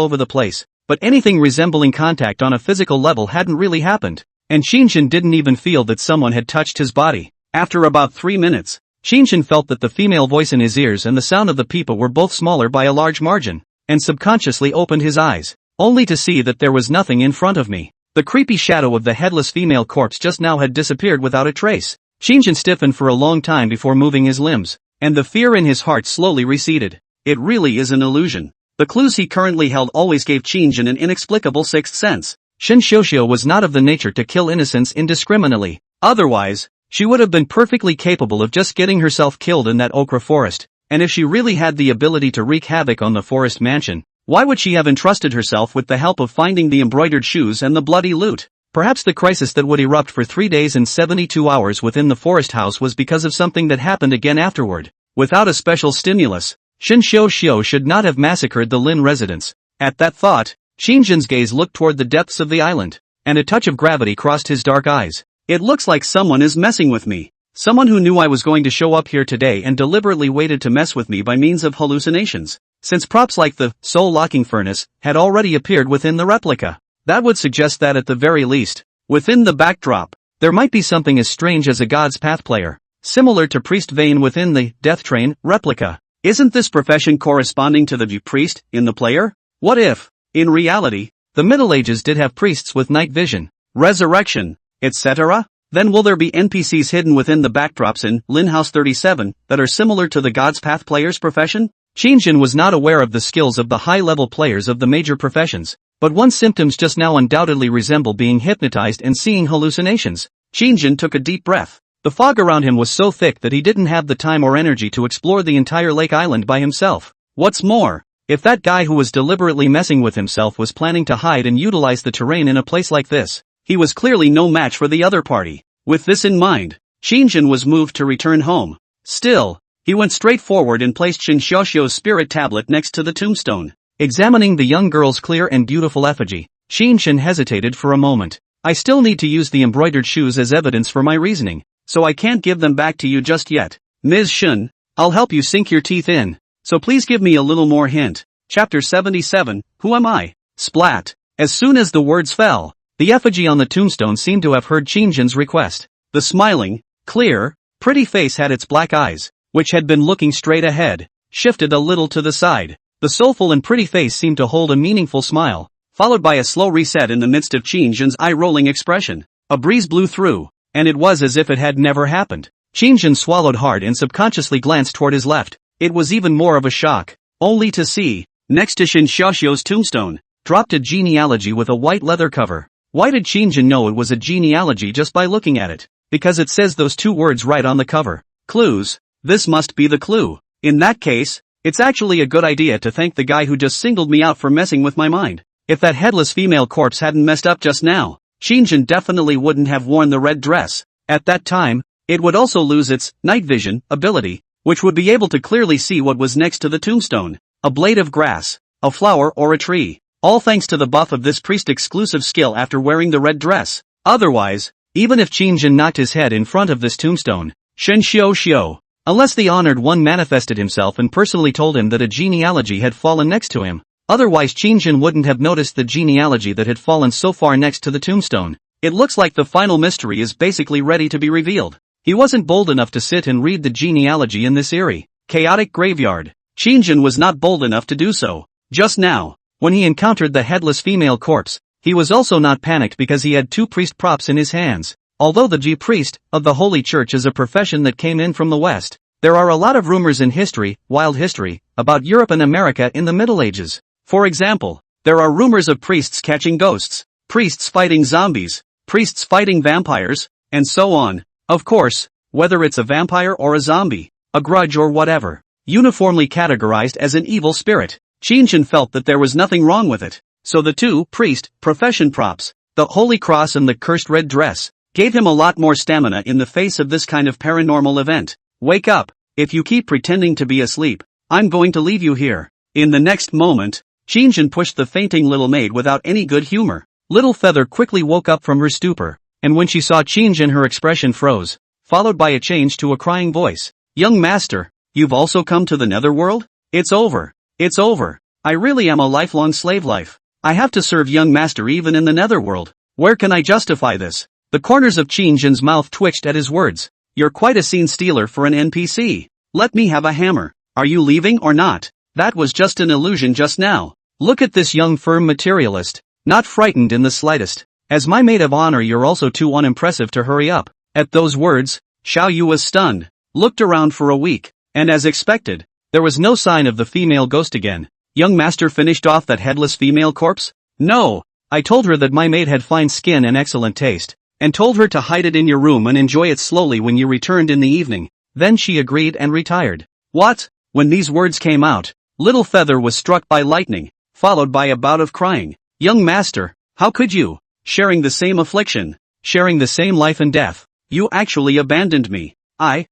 [SPEAKER 1] over the place. But anything resembling contact on a physical level hadn't really happened, and Qin Shan didn't even feel that someone had touched his body. After about 3 minutes, Qin Shan felt that the female voice in his ears and the sound of the peepa were both smaller by a large margin, and subconsciously opened his eyes, only to see that there was nothing in front of me. The creepy shadow of the headless female corpse just now had disappeared without a trace. Qin Shan stiffened for a long time before moving his limbs, and the fear in his heart slowly receded. It really is an illusion. The clues he currently held always gave Qin an inexplicable sixth sense.
[SPEAKER 2] Qin Shang was not of the nature to kill innocents indiscriminately.
[SPEAKER 1] Otherwise, she would have been perfectly capable of just getting herself killed in that okra forest, and if she really had the ability to wreak havoc on the forest mansion, why would she have entrusted herself with the help of finding the embroidered shoes and the bloody loot? Perhaps the crisis that would erupt for 3 days and 72 hours within the forest house was because of something that happened again afterward. Without a special stimulus, Qin Shang should not have massacred the Lin residents. At that thought, Qin's gaze looked toward the depths of the island, and a touch of gravity crossed his dark eyes. It looks like someone is messing with me. Someone who knew I was going to show up here today and deliberately waited to mess with me by means of hallucinations. Since props like the soul-locking furnace had already appeared within the replica, that would suggest that at the very least, within the backdrop, there might be something as strange as a God's Path player, similar to Priest Vane within the Death Train replica. Isn't this profession corresponding to the priest in the player? What if, in reality, the Middle Ages did have priests with night vision, resurrection, etc.? Then will there be NPCs hidden within the backdrops in Lin House 37 that are similar to the God's Path player's profession? Qin was not aware of the skills of the high-level players of the major professions, but one's symptoms just now undoubtedly resemble being hypnotized and seeing hallucinations. Qin took a deep breath. The fog around him was so thick that he didn't have the time or energy to explore the entire lake island by himself. What's more, if that guy who was deliberately messing with himself was planning to hide and utilize the terrain in a place like this, he was clearly no match for the other party. With this in mind, Qin was moved to return home. Still, he went straight forward and placed Qin Shang's spirit tablet next to the tombstone. Examining the young girl's clear and beautiful effigy, Qin hesitated for a moment. I still need to use the embroidered shoes as evidence for my reasoning, so I can't give them back to you just yet. Ms. Shun, I'll help you sink your teeth in, so please give me a little more hint. Chapter 77, Who Am I? Splat. As soon as the words fell, the effigy on the tombstone seemed to have heard Qin's request. The smiling, clear, pretty face had its black eyes, which had been looking straight ahead, shifted a little to the side. The soulful and pretty face seemed to hold a meaningful smile, followed by a slow reset in the midst of Qin's eye-rolling expression. A breeze blew through, and it was as if it had never happened. Qin swallowed hard and subconsciously glanced toward his left. It was even more of a shock, only to see, next to Qin Shang's tombstone, dropped a genealogy with a white leather cover. Why did Qin know it was a genealogy just by looking at it? Because it says those two words right on the cover. Clues. This must be the clue. In that case, it's actually a good idea to thank the guy who just singled me out for messing with my mind. If that headless female corpse hadn't messed up just now, Qin definitely wouldn't have worn the red dress. At that time, it would also lose its night vision ability, which would be able to clearly see what was next to the tombstone. A blade of grass, a flower or a tree. All thanks to the buff of this priest-exclusive skill after wearing the red dress. Otherwise, even if Qin knocked his head in front of this tombstone, Qin Shang, unless the honored one manifested himself and personally told him that a genealogy had fallen next to him, otherwise Qin wouldn't have noticed the genealogy that had fallen so far next to the tombstone. It looks like the final mystery is basically ready to be revealed. He wasn't bold enough to sit and read the genealogy in this eerie, chaotic graveyard. Qin was not bold enough to do so. Just now, when he encountered the headless female corpse, he was also not panicked because he had two priest props in his hands. Although the priest of the Holy Church is a profession that came in from the West, there are a lot of rumors in history, wild history, about Europe and America in the Middle Ages. For example, there are rumors of priests catching ghosts, priests fighting zombies, priests fighting vampires, and so on. Of course, whether it's a vampire or a zombie, a grudge or whatever, uniformly categorized as an evil spirit. Qin felt that there was nothing wrong with it, so the two priest profession props, the holy cross and the cursed red dress, gave him a lot more stamina in the face of this kind of paranormal event. Wake up, if you keep pretending to be asleep, I'm going to leave you here. In the next moment, Qin pushed the fainting little maid without any good humor. Little Feather quickly woke up from her stupor, and when she saw Qin her expression froze, followed by a change to a crying voice. Young master, you've also come to the netherworld? It's over. It's over. I really am a lifelong slave life. I have to serve young master even in the netherworld. Where can I justify this? The corners of Qin's mouth twitched at his words. You're quite a scene stealer for an NPC. Let me have a hammer. Are you leaving or not? That was just an illusion just now. Look at this young firm materialist, not frightened in the slightest. As my maid of honor, you're also too unimpressive to hurry up. At those words, Xiao Yu was stunned, looked around for a week, and as expected, there was no sign of the female ghost again. young master finished off that headless female corpse? No. I told her that my maid had fine skin and excellent taste, and told her to hide it in your room and enjoy it slowly when you returned in the evening. Then she agreed and retired. What? When these words came out, Little Feather was struck by lightning, followed by a bout of crying. Young master, how could you? Sharing the same affliction, sharing the same life and death. You actually abandoned me. I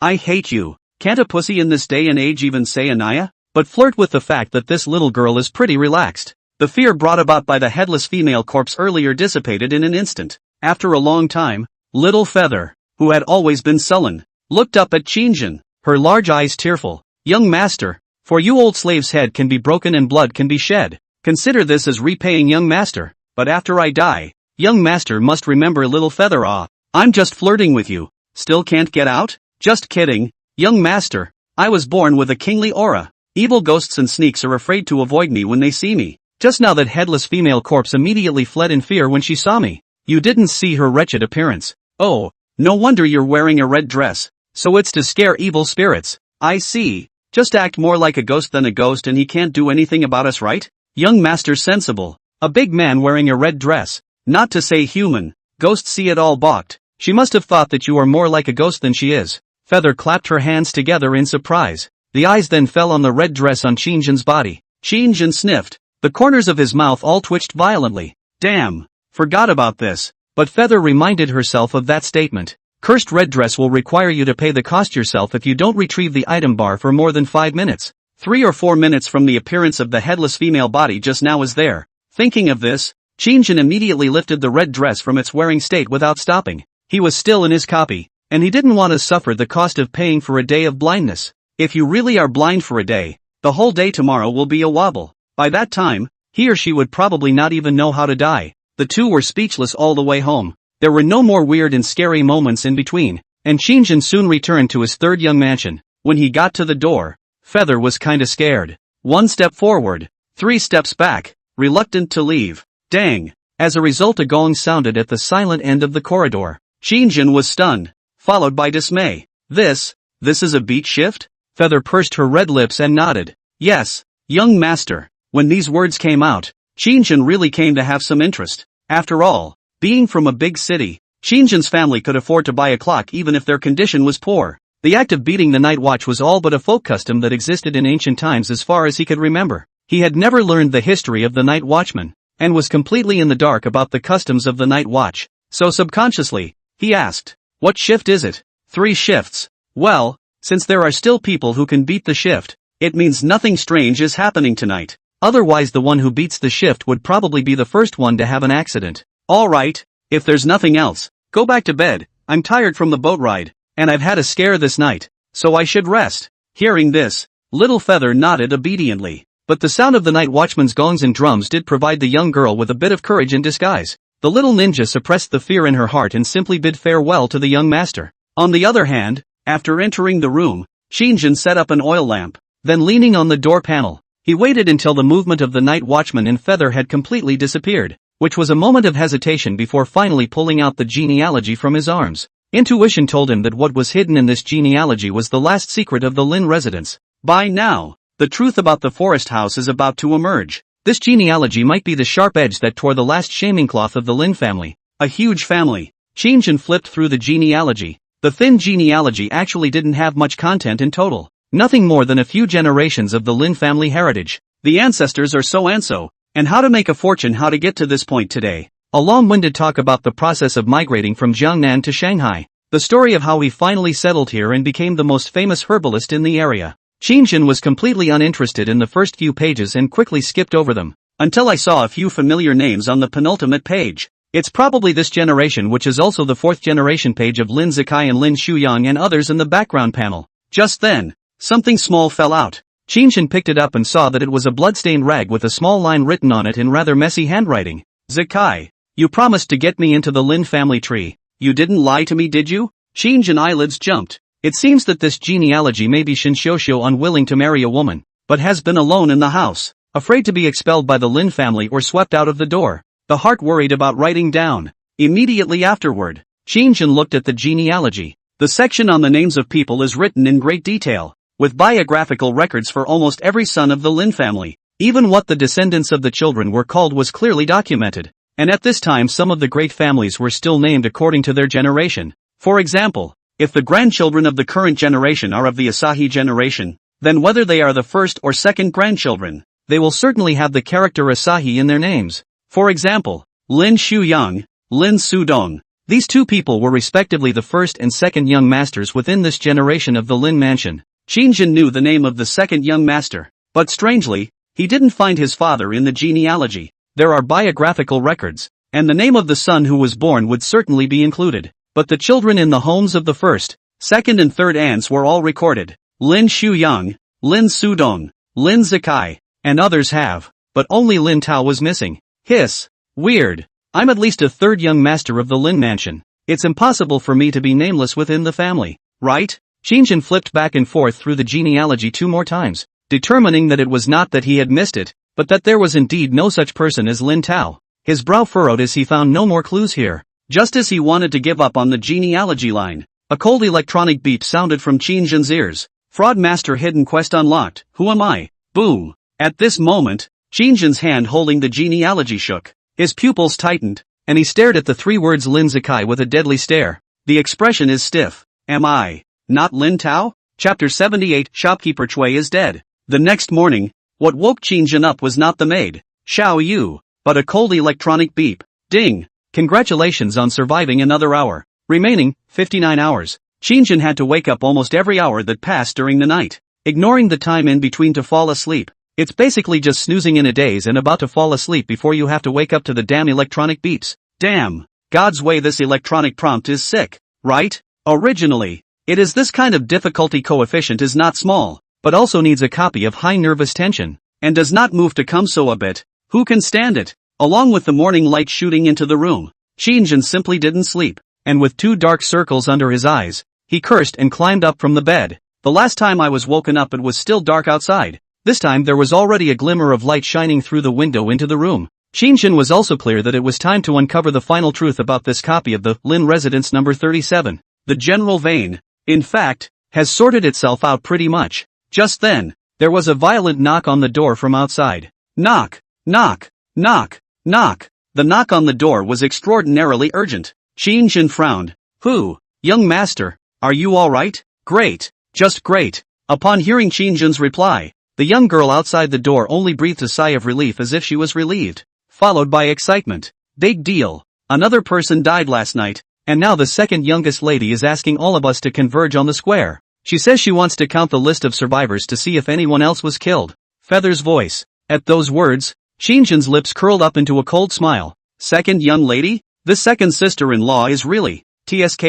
[SPEAKER 1] hate you. Can't a pussy in this day and age even say Anaya? But flirt with the fact that this little girl is pretty relaxed. The fear brought about by the headless female corpse earlier dissipated in an instant. After a long time, Little Feather, who had always been sullen, looked up at Qin Shang, her large eyes tearful. Young master, for you old slave's head can be broken and blood can be shed. Consider this as repaying young master. But after I die, young master must remember Little Feather. I'm just flirting with you. Still can't get out? Just kidding. Young master, I was born with a kingly aura. Evil ghosts and sneaks are afraid to avoid me when they see me. Just now that headless female corpse immediately fled in fear when she saw me. You didn't see her wretched appearance. Oh, no wonder you're wearing a red dress. So it's to scare evil spirits. I see. Just act more like a ghost than a ghost and he can't do anything about us, right? Young master sensible. A big man wearing a red dress. Not to say human. Ghosts see it all balked. She must have thought that you are more like a ghost than she is. Feather clapped her hands together in surprise. The eyes then fell on the red dress on Qin Shang's body. Qin Shang sniffed. The corners of his mouth all twitched violently. Damn. Forgot about this. But Feather reminded herself of that statement. Cursed red dress will require you to pay the cost yourself if you don't retrieve the item bar for more than 5 minutes. 3 or 4 minutes from the appearance of the headless female body just now is there. Thinking of this, Qin Shang immediately lifted the red dress from its wearing state without stopping. He was still in his copy, and he didn't want to suffer the cost of paying for a day of blindness. If you really are blind for a day, the whole day tomorrow will be a wobble. By that time, he or she would probably not even know how to die. The two were speechless all the way home. There were no more weird and scary moments in between, and Qin Shang soon returned to his third young mansion. When he got to the door, Feather was kinda scared. 1 step forward, 3 steps back, reluctant to leave. Dang. As a result, a gong sounded at the silent end of the corridor. Qin Shang was stunned, followed by dismay. This is a beat shift? Feather pursed her red lips and nodded. Yes, young master. When these words came out, Qin Shang really came to have some interest. After all, being from a big city, Qin Shang's family could afford to buy a clock even if their condition was poor. The act of beating the night watch was all but a folk custom that existed in ancient times as far as he could remember. He had never learned the history of the night watchman, and was completely in the dark about the customs of the night watch. So subconsciously, he asked, what shift is it? 3 shifts. Well, since there are still people who can beat the shift, it means nothing strange is happening tonight. Otherwise the one who beats the shift would probably be the first one to have an accident. Alright, if there's nothing else, go back to bed. I'm tired from the boat ride, and I've had a scare this night, so I should rest. Hearing this, Little Feather nodded obediently. But the sound of the night watchman's gongs and drums did provide the young girl with a bit of courage in disguise. The little ninja suppressed the fear in her heart and simply bid farewell to the young master. On the other hand, after entering the room, Qin Shang set up an oil lamp. Then leaning on the door panel, he waited until the movement of the night watchman in Feather had completely disappeared, which was a moment of hesitation before finally pulling out the genealogy from his arms. Intuition told him that what was hidden in this genealogy was the last secret of the Lin residence. By now, the truth about the forest house is about to emerge. This genealogy might be the sharp edge that tore the last shaming cloth of the Lin family. A huge family. Qin Shang flipped through the genealogy. The thin genealogy actually didn't have much content in total. Nothing more than a few generations of the Lin family heritage. The ancestors are so, and how to make a fortune, how to get to this point today. A long-winded talk about the process of migrating from Jiangnan to Shanghai. The story of how he finally settled here and became the most famous herbalist in the area. Qin Shang was completely uninterested in the first few pages and quickly skipped over them, until I saw a few familiar names on the penultimate page. It's probably this generation, which is also the 4th generation page of Lin Zikai and Lin Shuyang and others in the background panel. Just then, something small fell out. Qin Shang picked it up and saw that it was a blood-stained rag with a small line written on it in rather messy handwriting. Zikai, you promised to get me into the Lin family tree. You didn't lie to me, did you? Qin Shang's eyelids jumped. It seems that this genealogy may be Shinshoushou unwilling to marry a woman, but has been alone in the house, afraid to be expelled by the Lin family or swept out of the door. The heart worried about writing down. Immediately afterward, Qin Shang looked at the genealogy. The section on the names of people is written in great detail. with biographical records for almost every son of the Lin family. Even what the descendants of the children were called was clearly documented. And at this time some of the great families were still named according to their generation. For example, if the grandchildren of the current generation are of the Asahi generation, then whether they are the first or second grandchildren, they will certainly have the character Asahi in their names. For example, Lin Shuyang, Lin Sudong. These two people were respectively the first and second young masters within this generation of the Lin mansion. Qin knew the name of the second young master, but strangely, he didn't find his father in the genealogy. There are biographical records, and the name of the son who was born would certainly be included. But the children in the homes of the first, second and third aunts were all recorded. Lin Shuyang, Lin Sudong, Lin Zikai, and others have, but only Lin Tao was missing. Hiss. Weird. I'm at least a third young master of the Lin mansion. It's impossible for me to be nameless within the family, right? Qin flipped back and forth through the genealogy 2 more times, determining that it was not that he had missed it, but that there was indeed no such person as Lin Tao. His brow furrowed as he found no more clues here. Just as he wanted to give up on the genealogy line, a cold electronic beep sounded from Qin's ears. Fraud Master Hidden Quest unlocked. Who am I? Boom. At this moment, Qin's hand holding the genealogy shook. His pupils tightened, and he stared at the 3 words Lin Zikai with a deadly stare. The expression is stiff. Am I not Lin Tao? Chapter 78. Shopkeeper Chui is dead. The next morning, what woke Qin up was not the maid, Xiao Yu, but a cold electronic beep. Ding. Congratulations on surviving another hour. Remaining, 59 hours. Qin had to wake up almost every hour that passed during the night, ignoring the time in between to fall asleep. It's basically just snoozing in a daze and about to fall asleep before you have to wake up to the damn electronic beeps. Damn. God's way, this electronic prompt is sick, right? Originally, it is this kind of difficulty coefficient is not small, but also needs a copy of high nervous tension, and does not move to come so a bit. Who can stand it? Along with the morning light shooting into the room, Qin simply didn't sleep, and with 2 dark circles under his eyes, he cursed and climbed up from the bed. The last time I was woken up it was still dark outside. This time there was already a glimmer of light shining through the window into the room. Qin was also clear that it was time to uncover the final truth about this copy of the Lin Residence number 37. The general vein, in fact, has sorted itself out pretty much. Just then, there was a violent knock on the door from outside. Knock, knock, knock, knock. The knock on the door was extraordinarily urgent. Qin frowned. Who? Young master, are you all right? Great, just great. Upon hearing Qin's reply, the young girl outside the door only breathed a sigh of relief as if she was relieved, followed by excitement. Big deal. Another person died last night, and now the second youngest lady is asking all of us to converge on the square. She says she wants to count the list of survivors to see if anyone else was killed. Feather's voice. At those words, Qin's lips curled up into a cold smile. Second young lady? This second sister-in-law is really TSK.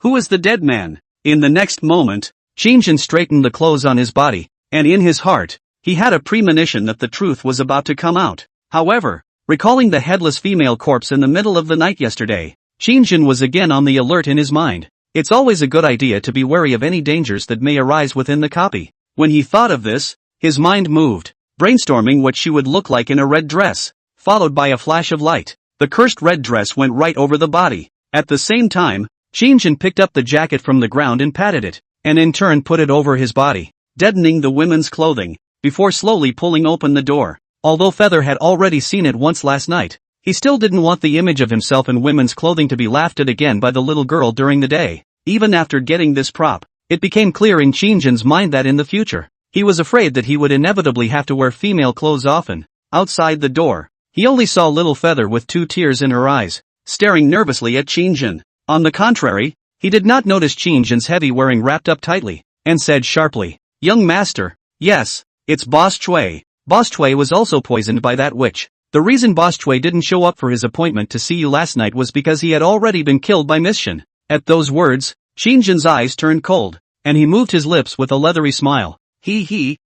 [SPEAKER 1] Who is the dead man? In the next moment, Qin straightened the clothes on his body, and in his heart, he had a premonition that the truth was about to come out. However, recalling the headless female corpse in the middle of the night yesterday, Qin was again on the alert in his mind. It's always a good idea to be wary of any dangers that may arise within the copy. When he thought of this, his mind moved, brainstorming what she would look like in a red dress, followed by a flash of light. The cursed red dress went right over the body. At the same time, Qin picked up the jacket from the ground and patted it, and in turn put it over his body, deadening the women's clothing, before slowly pulling open the door. Although Feather had already seen it once last night, he still didn't want the image of himself in women's clothing to be laughed at again by the little girl during the day. Even after getting this prop, it became clear in Qin's mind that in the future, he was afraid that he would inevitably have to wear female clothes often. Outside the door, he only saw little Feather with 2 tears in her eyes, staring nervously at Qin. On the contrary, he did not notice Qin's heavy wearing wrapped up tightly, and said sharply, "Young master, yes, it's Boss Chui." Boss Chui was also poisoned by that witch. The reason Boss Chui didn't show up for his appointment to see you last night was because he had already been killed by Miss Shen. At those words, Qin's eyes turned cold, and he moved his lips with a leathery smile.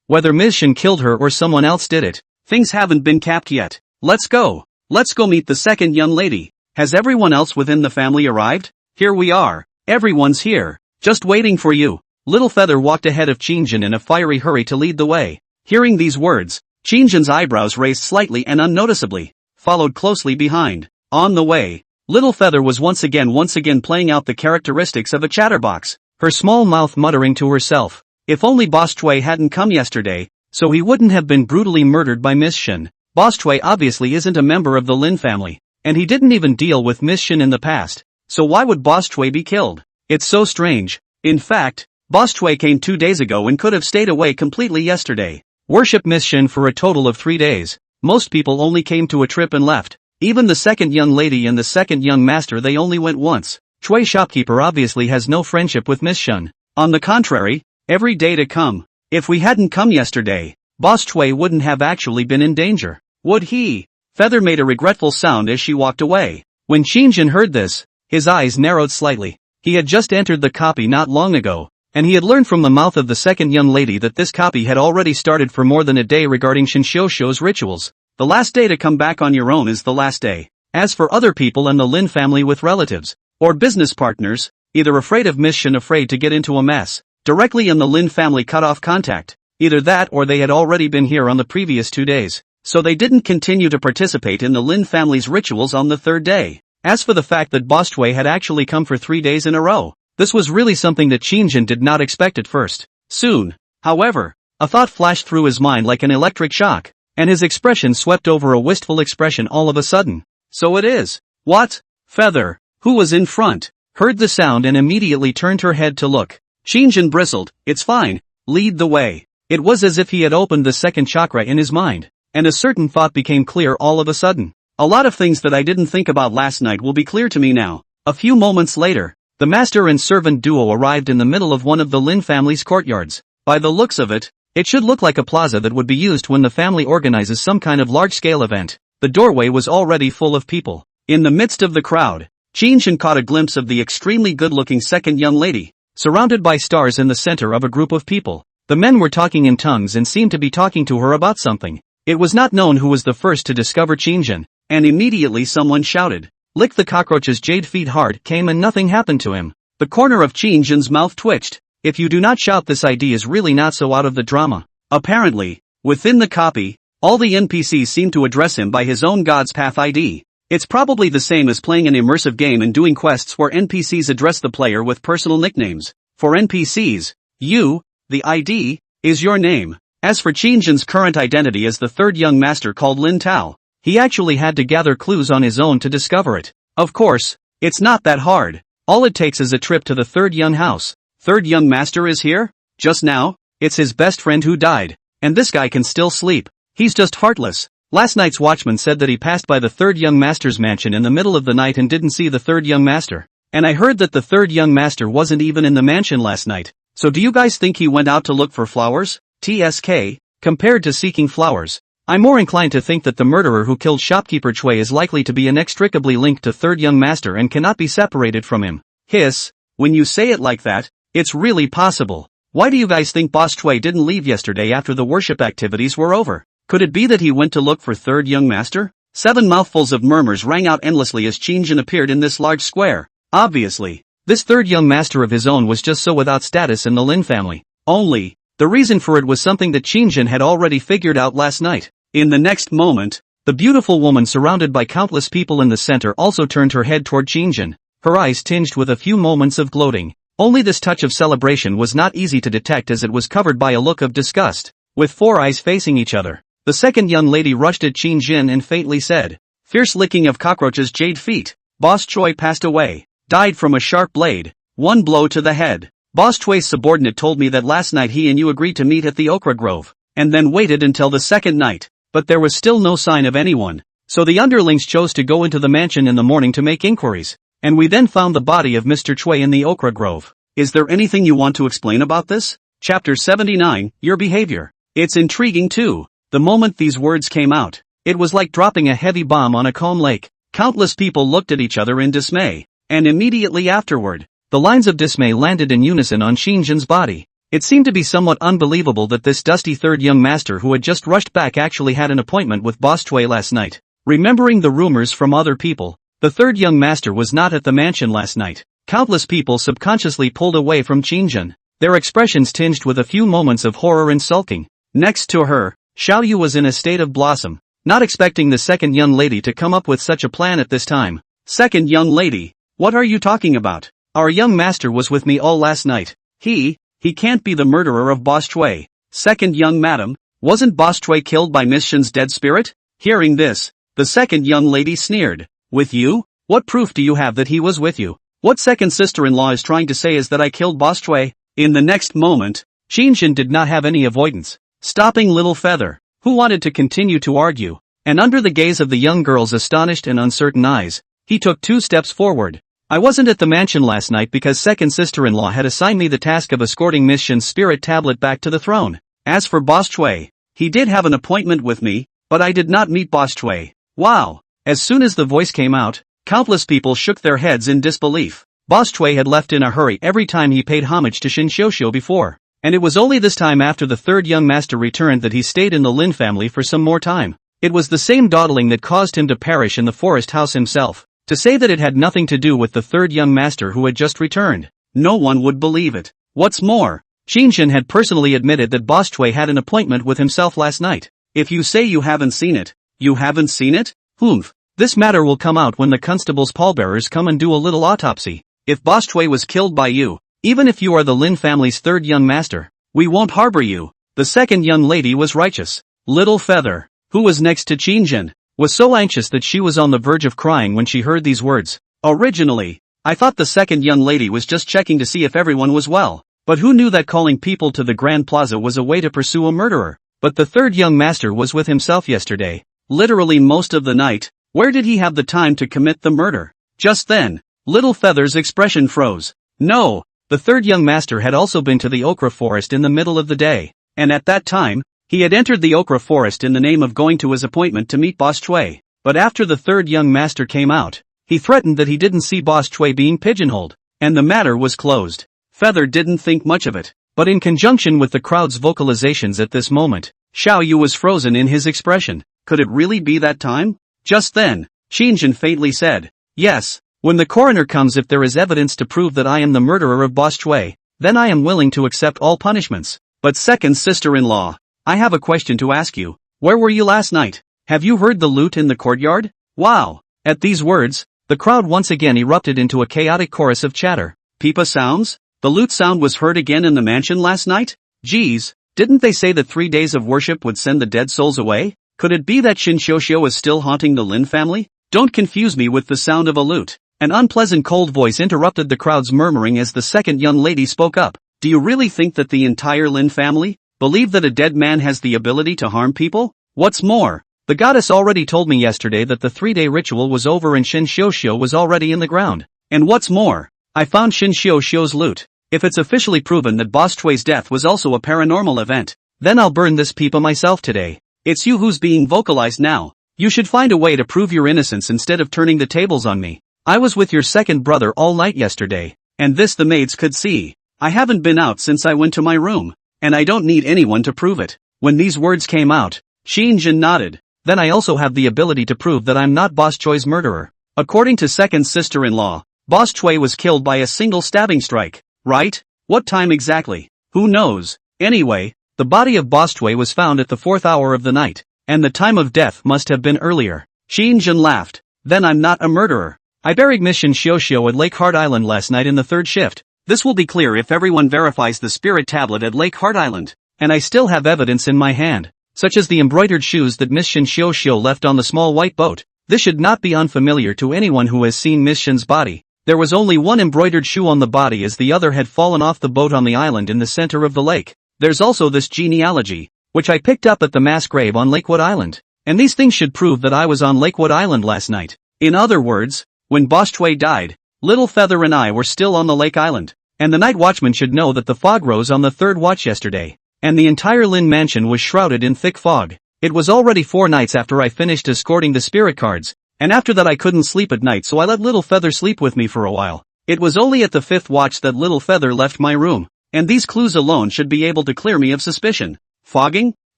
[SPEAKER 1] Whether Miss Shen killed her or someone else did it, things haven't been capped yet. Let's go meet the second young lady. Has everyone else within the family arrived? Here we are. Everyone's here, just waiting for you. Little Feather walked ahead of Qin in a fiery hurry to lead the way. Hearing these words, Qin's eyebrows raised slightly and unnoticeably, followed closely behind. On the way, Little Feather was once again playing out the characteristics of a chatterbox.
[SPEAKER 2] her small mouth muttering to herself. If only Boss Chui hadn't come yesterday, so he wouldn't have been brutally murdered by Miss Shen. Boss Chui obviously isn't a member of the Lin family, and he didn't even deal with Miss Shen in the past, so why would Boss Chui be killed? It's so strange. In fact, Boss Chui came 2 days ago and could have stayed away completely yesterday. Worship Miss Shen for a total of 3 days. Most people only came to a trip and left. Even the second young lady and the second young master, they only went once. Chui shopkeeper obviously has no friendship with Miss Shen. On the contrary, every day to come. If we hadn't come yesterday, Boss Chui wouldn't have actually been in danger, would he? Feather made a regretful sound as she walked away. When Qin heard this, his eyes narrowed slightly. He had just entered the copy not long ago, and he had learned from the mouth of the second young lady that this copy had already started for more than a day regarding Shinshou's rituals. The last day to come back on your own is the last day. As for other people and the Lin family with relatives, or business partners, either afraid of Miss Shen, afraid to get into a mess, directly in the Lin family cut off contact, either that or they had already been here on the previous 2 days, so they didn't continue to participate in the Lin family's rituals on the third day. As for the fact that Boss Chui had actually come for 3 days in a row, this was really something that Qin did not expect at first. Soon, however, a thought flashed through his mind like an electric shock, and his expression swept over a wistful expression all of a sudden. So it is. What? Feather, who was in front, heard the sound and immediately turned her head to look. Qin bristled. It's fine. Lead the way. It was as if he had opened the second chakra in his mind, and a certain thought became clear all of a sudden. A lot of things that I didn't think about last night will be clear to me now. A few moments later, the master and servant duo arrived in the middle of one of the Lin family's courtyards. By the looks of it, it should look like a plaza that would be used when the family organizes some kind of large-scale event. The doorway was already full of people. In the midst of the crowd, Qin caught a glimpse of the extremely good-looking second young lady, surrounded by stars in the center of a group of people. The men were talking in tongues and seemed to be talking to her about something. It was not known who was the first to discover Qin, and immediately someone shouted, "Lick the cockroach's jade feet hard," came and nothing happened to him. The corner of Qin's mouth twitched. If you do not shout, this ID is really not so out of the drama. Apparently, within the copy, all the NPCs seem to address him by his own God's Path ID. It's probably the same as playing an immersive game and doing quests where NPCs address the player with personal nicknames. For NPCs, you, the ID, is your name. As for Qin's current identity as the third young master called Lin Tao, he actually had to gather clues on his own to discover it. Of course, it's not that hard. All it takes is a trip to the third young house. Third young master is here? Just now? It's his best friend who died. And this guy can still sleep. He's just heartless. Last night's watchman said that he passed by the third young master's mansion in the middle of the night and didn't see the third young master. And I heard that the third young master wasn't even in the mansion last night. So do you guys think he went out to look for flowers? TSK, compared to seeking flowers, I'm more inclined to think that the murderer who killed shopkeeper Chui is likely to be inextricably linked to third young master and cannot be separated from him. Hiss, when you say it like that, it's really possible. Why do you guys think Boss Chui didn't leave yesterday after the worship activities were over? Could it be that he went to look for third young master? 7 mouthfuls of murmurs rang out endlessly as Qin appeared in this large square. Obviously, this third young master of his own was just so without status in the Lin family. Only, the reason for it was something that Qin had already figured out last night. In the next moment, the beautiful woman surrounded by countless people in the center also turned her head toward Qin, her eyes tinged with a few moments of gloating. Only this touch of celebration was not easy to detect as it was covered by a look of disgust. With 4 eyes facing each other, the second young lady rushed at Qin and faintly said, "Fierce licking of cockroaches' jade feet. Boss Chui passed away. Died from a sharp blade. 1 blow to the head. Boss Chui's subordinate told me that last night he and you agreed to meet at the Okra Grove, and then waited until the second night, but there was still no sign of anyone. So the underlings chose to go into the mansion in the morning to make inquiries, and we then found the body of Mr. Chui in the Okra Grove. Is there anything you want to explain about this?" Chapter 79, Your Behavior. It's intriguing too. The moment these words came out, it was like dropping a heavy bomb on a calm lake. Countless people looked at each other in dismay, and immediately afterward, the lines of dismay landed in unison on Qin's body. It seemed to be somewhat unbelievable that this dusty third young master who had just rushed back actually had an appointment with Boss Chui last night. Remembering the rumors from other people, the third young master was not at the mansion last night. Countless people subconsciously pulled away from Qin, their expressions tinged with a few moments of horror and sulking. Next to her, Xiaoyu was in a state of blossom, not expecting the second young lady to come up with such a plan at this time. "Second young lady, what are you talking about? Our young master was with me all last night.
[SPEAKER 1] He can't be the murderer of Boss Chui. Second young madam, wasn't Boss Chui killed by Miss Shen's dead spirit? Hearing this, the second young lady sneered. With you? What proof do you have that he was with you? What second sister-in-law is trying to say is that I killed Boss Chui? In the next moment,
[SPEAKER 2] Qin Shang did not have any avoidance,
[SPEAKER 1] stopping Little Feather,
[SPEAKER 2] who wanted to continue to argue, and under the gaze of the young girl's astonished and uncertain eyes, he took 2 steps forward. I wasn't at the mansion last night because second sister-in-law had assigned me the task of escorting Miss Shen's spirit tablet back to the throne.
[SPEAKER 1] As for Boss Chui, he did have an appointment with me, but I did not meet Boss Chui. Wow!
[SPEAKER 2] As soon as the voice came out, countless people shook their heads in disbelief. Boss Chui had left in a hurry every time he paid homage to Qin Shang before, and it was only this time after the third young master returned that he stayed in the Lin family for some more time. It was the same dawdling that caused him to perish in the forest house himself. To say that it had nothing to do with the third young master who had just returned,
[SPEAKER 1] no one would believe it. What's more,
[SPEAKER 2] Qin Shang had personally admitted that Boss Chui had an appointment with himself last night.
[SPEAKER 1] If you say you haven't seen it, you haven't seen it?
[SPEAKER 2] Humph. This matter will come out when the constable's pallbearers come and do a little autopsy.
[SPEAKER 1] If Boss Chui was killed by you,
[SPEAKER 2] even if you are the Lin family's third young master,
[SPEAKER 1] we won't harbor you.
[SPEAKER 2] The second young lady was righteous.
[SPEAKER 1] Little Feather, who was next to Qin Shang,
[SPEAKER 2] was so anxious that she was on the verge of crying when she heard these words.
[SPEAKER 1] Originally, I thought the second young lady was just checking to see if everyone was well, but who knew that calling people to the Grand Plaza was a way to pursue a murderer?
[SPEAKER 2] But the third young master was with himself yesterday.
[SPEAKER 1] Literally most of the night. Where did he have the time to commit the murder? Just then, Little Feather's expression froze. No,
[SPEAKER 2] the third young master had also been to the okra forest in the middle of the day,
[SPEAKER 1] and at that time, he had entered the okra forest in the name of going to his appointment to meet Boss Chui.
[SPEAKER 2] But after the third young master came out, he threatened that he didn't see Boss Chui being pigeonholed,
[SPEAKER 1] and the matter was closed. Feather didn't think much of it,
[SPEAKER 2] but in conjunction with the crowd's vocalizations at this moment,
[SPEAKER 1] Xiao Yu was frozen in his expression. Could it really be that time? Just then, Qin Shang faintly said, yes,
[SPEAKER 2] when the coroner comes, if there is evidence to prove that I am the murderer of Boss Chui, then I am willing to accept all punishments.
[SPEAKER 1] But second sister-in-law, I have a question to ask you. Where were you last night? Have you heard the lute in the courtyard? Wow!
[SPEAKER 2] At these words, the crowd once again erupted into a chaotic chorus of chatter.
[SPEAKER 1] Pipa sounds? The lute sound was heard again in the mansion last night? Geez, didn't they say that 3 days of worship would send the dead souls away? Could it be that Qin Shang is still haunting the Lin family? Don't confuse me with the sound of a lute.
[SPEAKER 2] An unpleasant cold voice interrupted the crowd's murmuring as the second young lady spoke up.
[SPEAKER 1] Do you really think that the entire Lin family believe that a dead man has the ability to harm people? What's more,
[SPEAKER 2] the goddess already told me yesterday that the 3-day ritual was over and Qin Shang was already in the ground.
[SPEAKER 1] And what's more,
[SPEAKER 2] I found Qin Shang's lute. If it's officially proven that Boss Chui's death was also a paranormal event, then I'll burn this pipa myself today.
[SPEAKER 1] It's you who's being vocalized now.
[SPEAKER 2] You should find a way to prove your innocence instead of turning the tables on me. I was with your second brother all night yesterday,
[SPEAKER 1] and this the maids could see. I haven't been out since I went to my room, and I don't need anyone to prove it.
[SPEAKER 2] When these words came out,
[SPEAKER 1] Qin Shang nodded.
[SPEAKER 2] Then I also have the ability to prove that I'm not Boss Chui's murderer.
[SPEAKER 1] According to second sister-in-law, Boss Chui was killed by a single stabbing strike, right? What time exactly? Who knows? Anyway,
[SPEAKER 2] the body of Boss Chui was found at the 4th hour of the night, and the time of death must have been earlier.
[SPEAKER 1] Qin Shang laughed. Then I'm not a murderer.
[SPEAKER 2] I buried Miss Qin Shang at Lake Heart Island last night in the 3rd shift.
[SPEAKER 1] This will be clear if everyone verifies the spirit tablet at Lake Heart Island.
[SPEAKER 2] And I still have evidence in my hand, such as the embroidered shoes that Miss Qin Shang left on the small white boat. This should not be unfamiliar to anyone who has seen Miss Shen's body. There was only one embroidered shoe on the body as the other had fallen off the boat on the island in the center of the lake. There's also this genealogy, which I picked up at the mass grave on Lakewood Island. And these things should prove that I was on Lakewood Island last night.
[SPEAKER 1] In other words, when Boss Chui died, Little Feather and I were still on the Lake Island.
[SPEAKER 2] And the night watchman should know that the fog rose on the 3rd watch yesterday, and the entire Lin mansion was shrouded in thick fog. It was already 4 nights after I finished escorting the spirit cards, and after that I couldn't sleep at night, so I let Little Feather sleep with me for a while. It was only at the 5th watch that Little Feather left my room, and these clues alone should be able to clear me of suspicion.
[SPEAKER 1] Fogging?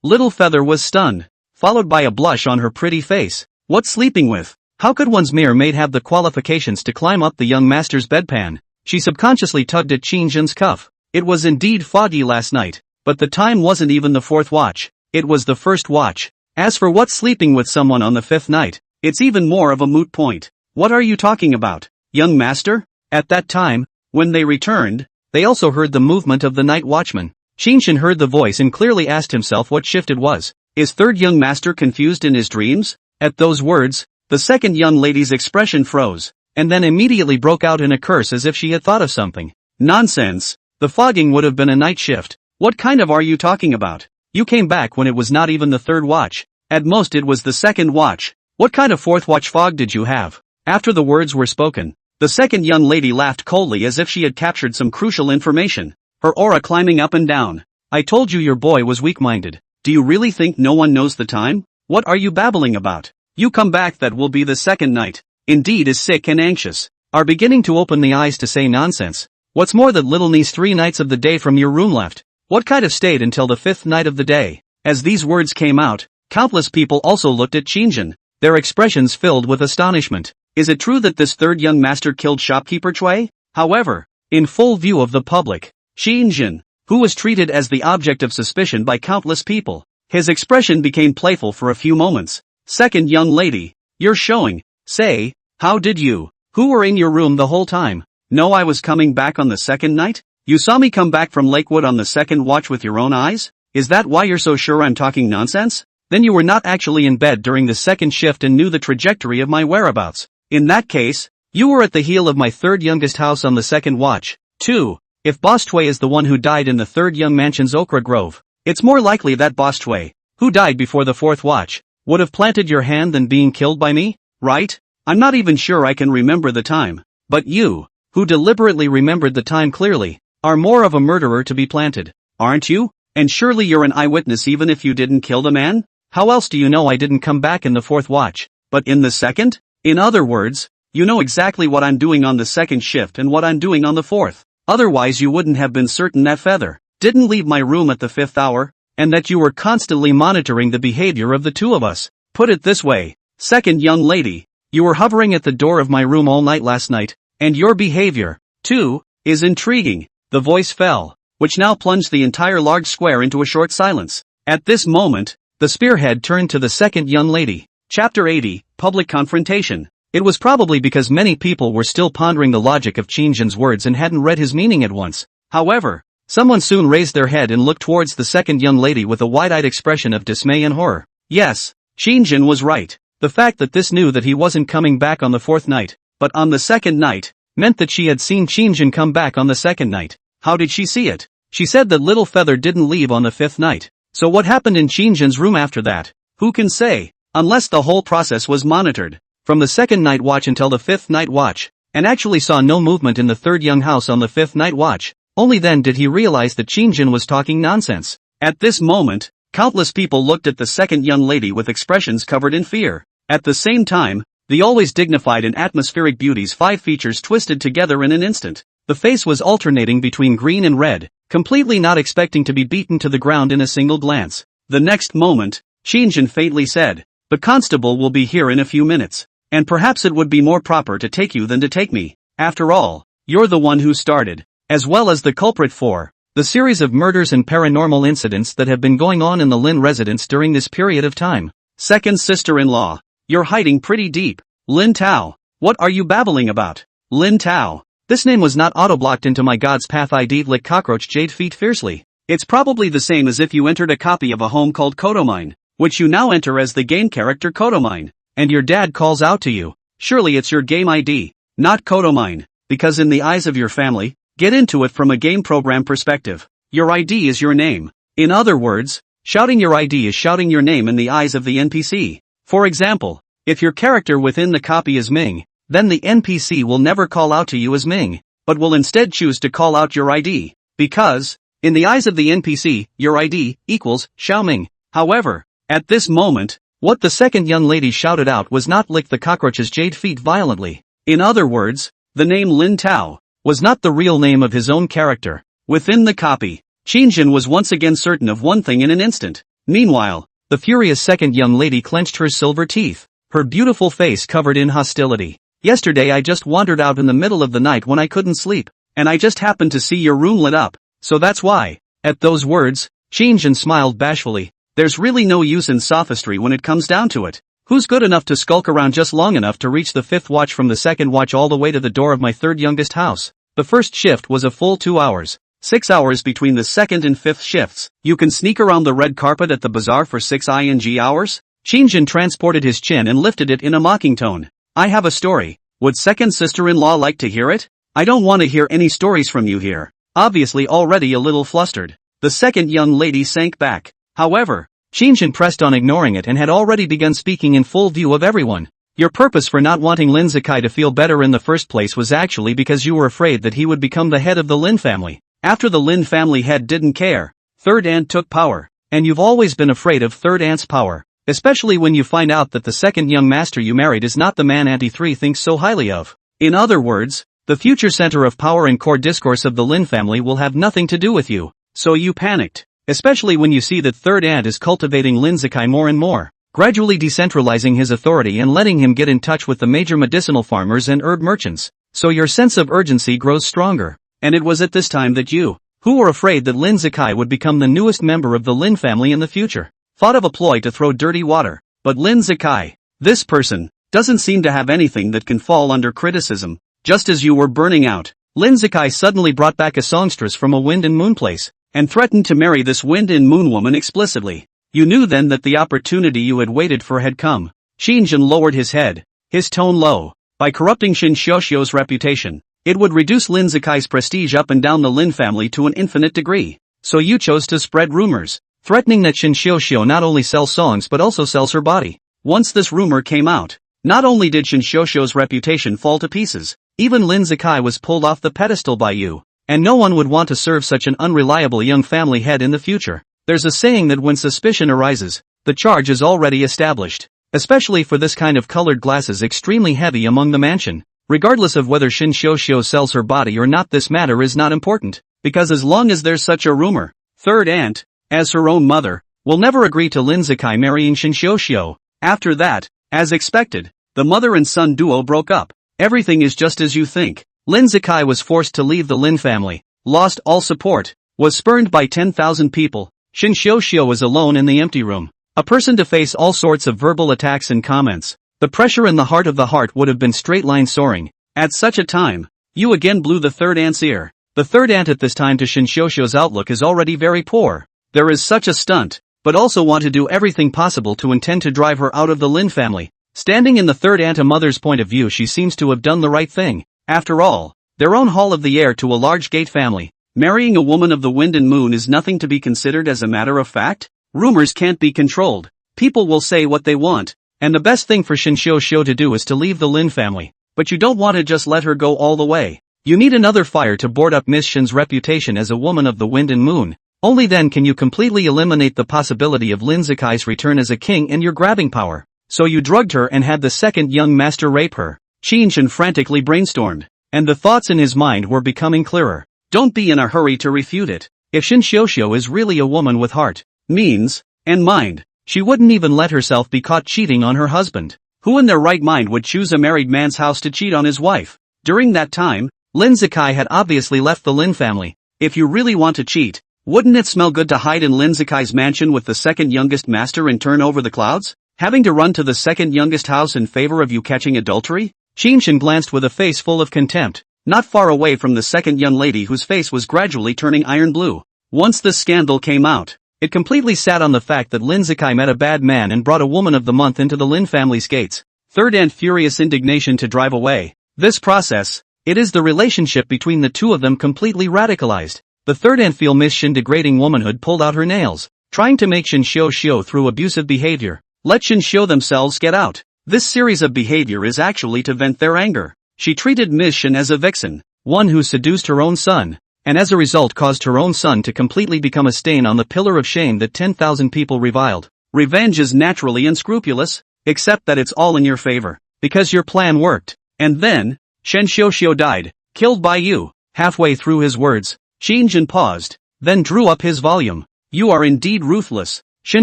[SPEAKER 1] Little Feather was stunned, followed by a blush on her pretty face. What's sleeping with?
[SPEAKER 2] How could one's mere maid have the qualifications to climb up the young master's bedpan? She subconsciously tugged at Qin Shang's cuff.
[SPEAKER 1] It was indeed foggy last night, but the time wasn't even the 4th watch. It was the 1st watch. As for what's sleeping with someone on the 5th night, it's even more of a moot point. What are you talking about, young master?
[SPEAKER 2] At that time, When they returned, they also heard the movement of the night watchman. Qin Shang heard the voice and clearly asked himself what shift it was. Is third young master confused in his dreams? At those words, the second young lady's expression froze, and then immediately broke out in a curse as if she had thought of something. Nonsense! The fogging would have been a night shift. What kind of are you talking about? You came back when it was not even the third watch. At most it was the second watch. What kind of fourth watch fog did you have? After the words were spoken, the second young lady laughed coldly as if she had captured some crucial information, her aura climbing up and down. I told you your boy was weak-minded. Do you really think no one knows the time? What are you babbling about? You come back, that will be the second night. Indeed is sick and anxious. Are beginning to open the eyes to say nonsense. What's more, that little niece 3 nights of the day from your room left. What kind of stayed until the 5th night of the day? As these words came out, countless people also looked at Qin Shang, their expressions filled with astonishment. Is it true that this third young master killed shopkeeper Cui? However, in full view of the public, Qin Shang, who was treated as the object of suspicion by countless people, his expression became playful for a few moments. Second young lady, you're showing. Say, how did you? Who were in your room the whole time? No, I was coming back on the second night? You saw me come back from Lakewood on the second watch with your own eyes? Is that why you're so sure I'm talking nonsense? Then you were not actually in bed during the second shift and knew the trajectory of my whereabouts. In that case, you were at the heel of my third youngest house on the second watch. 2. If Boss Cui is the one who died in the third young mansion's Okra Grove, it's more likely that Boss Cui, who died before the fourth watch, would have planted your hand than being killed by me, right? I'm not even sure I can remember the time. But you, who deliberately remembered the time clearly, are more of a murderer to be planted, aren't you? And surely you're an eyewitness even if you didn't kill the man? How else do you know I didn't come back in the fourth watch, but in the second? In other words, you know exactly what I'm doing on the second shift and what I'm doing on the fourth. Otherwise you wouldn't have been certain that Feather didn't leave my room at the 5th hour, and that you were constantly monitoring the behavior of the two of us. Put it this way, second young lady, you were hovering at the door of my room all night last night, and your behavior, too, is intriguing. The voice fell, which now plunged the entire large square into a short silence. At this moment, the spearhead turned to the second young lady. Chapter 80, Public Confrontation. It was probably because many people were still pondering the logic of Qin Shang's words and hadn't read his meaning at once. However, someone soon raised their head and looked towards the second young lady with a wide-eyed expression of dismay and horror. Yes, Qin Shang was right. The fact that this knew that he wasn't coming back on the fourth night, but on the second night, meant that she had seen Qin Shang come back on the second night. How did she see it? She said that little Feather didn't leave on the 5th night. So what happened in Qin Shang's room after that? Who can say? Unless the whole process was monitored, from the second night watch until the 5th night watch, and actually saw no movement in the third young house on the 5th night watch. Only then did he realize that Qin Shang was talking nonsense. At this moment, countless people looked at the second young lady with expressions covered in fear. At the same time, the always dignified and atmospheric beauty's 5 features twisted together in an instant. The face was alternating between green and red, completely not expecting to be beaten to the ground in a single glance. The next moment, Qin Shang faintly said, "The constable will be here in a few minutes, and perhaps it would be more proper to take you than to take me. After all, you're the one who started, as well as the culprit for the series of murders and paranormal incidents that have been going on in the Lin residence during this period of time. Second sister-in-law, you're hiding pretty deep. Lin Tao, what are you babbling about? Lin Tao." This name was not auto-blocked into my God's Path ID. Lick cockroach Jade feet fiercely. It's probably the same as if you entered a copy of a home called Kodomine, which you now enter as the game character Kodomine, and your dad calls out to you. Surely it's your game ID, not Kodomine, because in the eyes of your family, get into it from a game program perspective. Your ID is your name. In other words, shouting your ID is shouting your name in the eyes of the NPC. For example, if your character within the copy is Ming, then the NPC will never call out to you as Ming, but will instead choose to call out your ID, because, in the eyes of the NPC, your ID equals Xiaoming. However, at this moment, what the second young lady shouted out was not "lick the cockroach's Jade feet" violently. In other words, the name Lin Tao was not the real name of his own character. Within the copy, Qin Shang was once again certain of one thing in an instant. Meanwhile, the furious second young lady clenched her silver teeth, her beautiful face covered in hostility. Yesterday I just wandered out in the middle of the night when I couldn't sleep, and I just happened to see your room lit up, so that's why. At those words, Qin Shang smiled bashfully. There's really no use in sophistry when it comes down to it. Who's good enough to skulk around just long enough to reach the 5th watch from the second watch all the way to the door of my third youngest house? The first shift was a full 2 hours. 6 hours between the second and fifth shifts. You can sneak around the red carpet at the bazaar for 6 hours? Qin Shang transported his chin and lifted it in a mocking tone. I have a story. Would second sister-in-law like to hear it? I don't want to hear any stories from you here. Obviously already a little flustered. The second young lady sank back. However, Qin Shang pressed on ignoring it and had already begun speaking in full view of everyone. Your purpose for not wanting Lin Zikai to feel better in the first place was actually because you were afraid that he would become the head of the Lin family. After the Lin family head didn't care, third aunt took power. And you've always been afraid of third aunt's power. Especially when you find out that the second young master you married is not the man Auntie 3 thinks so highly of. In other words, the future center of power and core discourse of the Lin family will have nothing to do with you. So you panicked. Especially when you see that third aunt is cultivating Lin Zikai more and more, gradually decentralizing his authority and letting him get in touch with the major medicinal farmers and herb merchants. So your sense of urgency grows stronger. And it was at this time that you, who were afraid that Lin Zikai would become the newest member of the Lin family in the future, thought of a ploy to throw dirty water. But Lin Zikai, this person, doesn't seem to have anything that can fall under criticism. Just as you were burning out, Lin Zikai suddenly brought back a songstress from a wind and moon place, and threatened to marry this wind and moon woman explicitly. You knew then that the opportunity you had waited for had come. Qin Shang lowered his head, his tone low. By corrupting Qin Xiuxiu's reputation, it would reduce Lin Zikai's prestige up and down the Lin family to an infinite degree. So you chose to spread rumors, threatening that Qin Xiuxiu not only sells songs but also sells her body. Once this rumor came out, not only did Qin Xiuxiu's reputation fall to pieces, even Lin Zikai was pulled off the pedestal by you. And no one would want to serve such an unreliable young family head in the future. There's a saying that when suspicion arises, the charge is already established. Especially for this kind of colored glasses extremely heavy among the mansion. Regardless of whether Qin Xiuxiu sells her body or not, this matter is not important, because as long as there's such a rumor, third aunt, as her own mother, will never agree to Lin Zikai marrying Qin Xiuxiu. After that, as expected, the mother and son duo broke up. Everything is just as you think. Lin Zikai was forced to leave the Lin family, lost all support, was spurned by 10,000 people. Qin Xiuxiu was alone in the empty room, a person to face all sorts of verbal attacks and comments. The pressure in the heart of the heart would have been straight-line soaring. At such a time, you again blew the third aunt's ear. The third aunt at this time to Qin Xiuxiu's outlook is already very poor. There is such a stunt, but also want to do everything possible to intend to drive her out of the Lin family. Standing in the third aunt a mother's point of view, she seems to have done the right thing. After all, their own hall of the heir to a large gate family. Marrying a woman of the wind and moon is nothing to be considered as a matter of fact. Rumors can't be controlled. People will say what they want. And the best thing for Qin Xiuxiu to do is to leave the Lin family. But you don't want to just let her go all the way. You need another fire to board up Miss Shen's reputation as a woman of the wind and moon. Only then can you completely eliminate the possibility of Lin Zikai's return as a king and your grabbing power. So you drugged her and had the second young master rape her. Qin Shang frantically brainstormed. And the thoughts in his mind were becoming clearer. Don't be in a hurry to refute it. If Qin Xiuxiu is really a woman with heart, means, and mind, she wouldn't even let herself be caught cheating on her husband. Who in their right mind would choose a married man's house to cheat on his wife? During that time, Lin Zikai had obviously left the Lin family. If you really want to cheat, wouldn't it smell good to hide in Lin Zikai's mansion with the second youngest master and turn over the clouds? Having to run to the second youngest house in favor of you catching adultery? Qin Shang glanced with a face full of contempt, not far away from the second young lady whose face was gradually turning iron blue. Once this scandal came out, it completely sat on the fact that Lin Zikai met a bad man and brought a woman of the month into the Lin family's gates. Third aunt furious indignation to drive away. This process, it is the relationship between the two of them completely radicalized. The third aunt feel Miss Shen degrading womanhood pulled out her nails, trying to make Qin Xiuxiu through abusive behavior. Let Qin Xiu themselves get out. This series of behavior is actually to vent their anger. She treated Miss Shen as a vixen, one who seduced her own son, and as a result caused her own son to completely become a stain on the pillar of shame that 10,000 people reviled. Revenge is naturally unscrupulous, except that it's all in your favor, because your plan worked. And then, Qin Xiuxiu died, killed by you. Halfway through his words, Qin Shang paused, then drew up his volume. You are indeed ruthless. Qin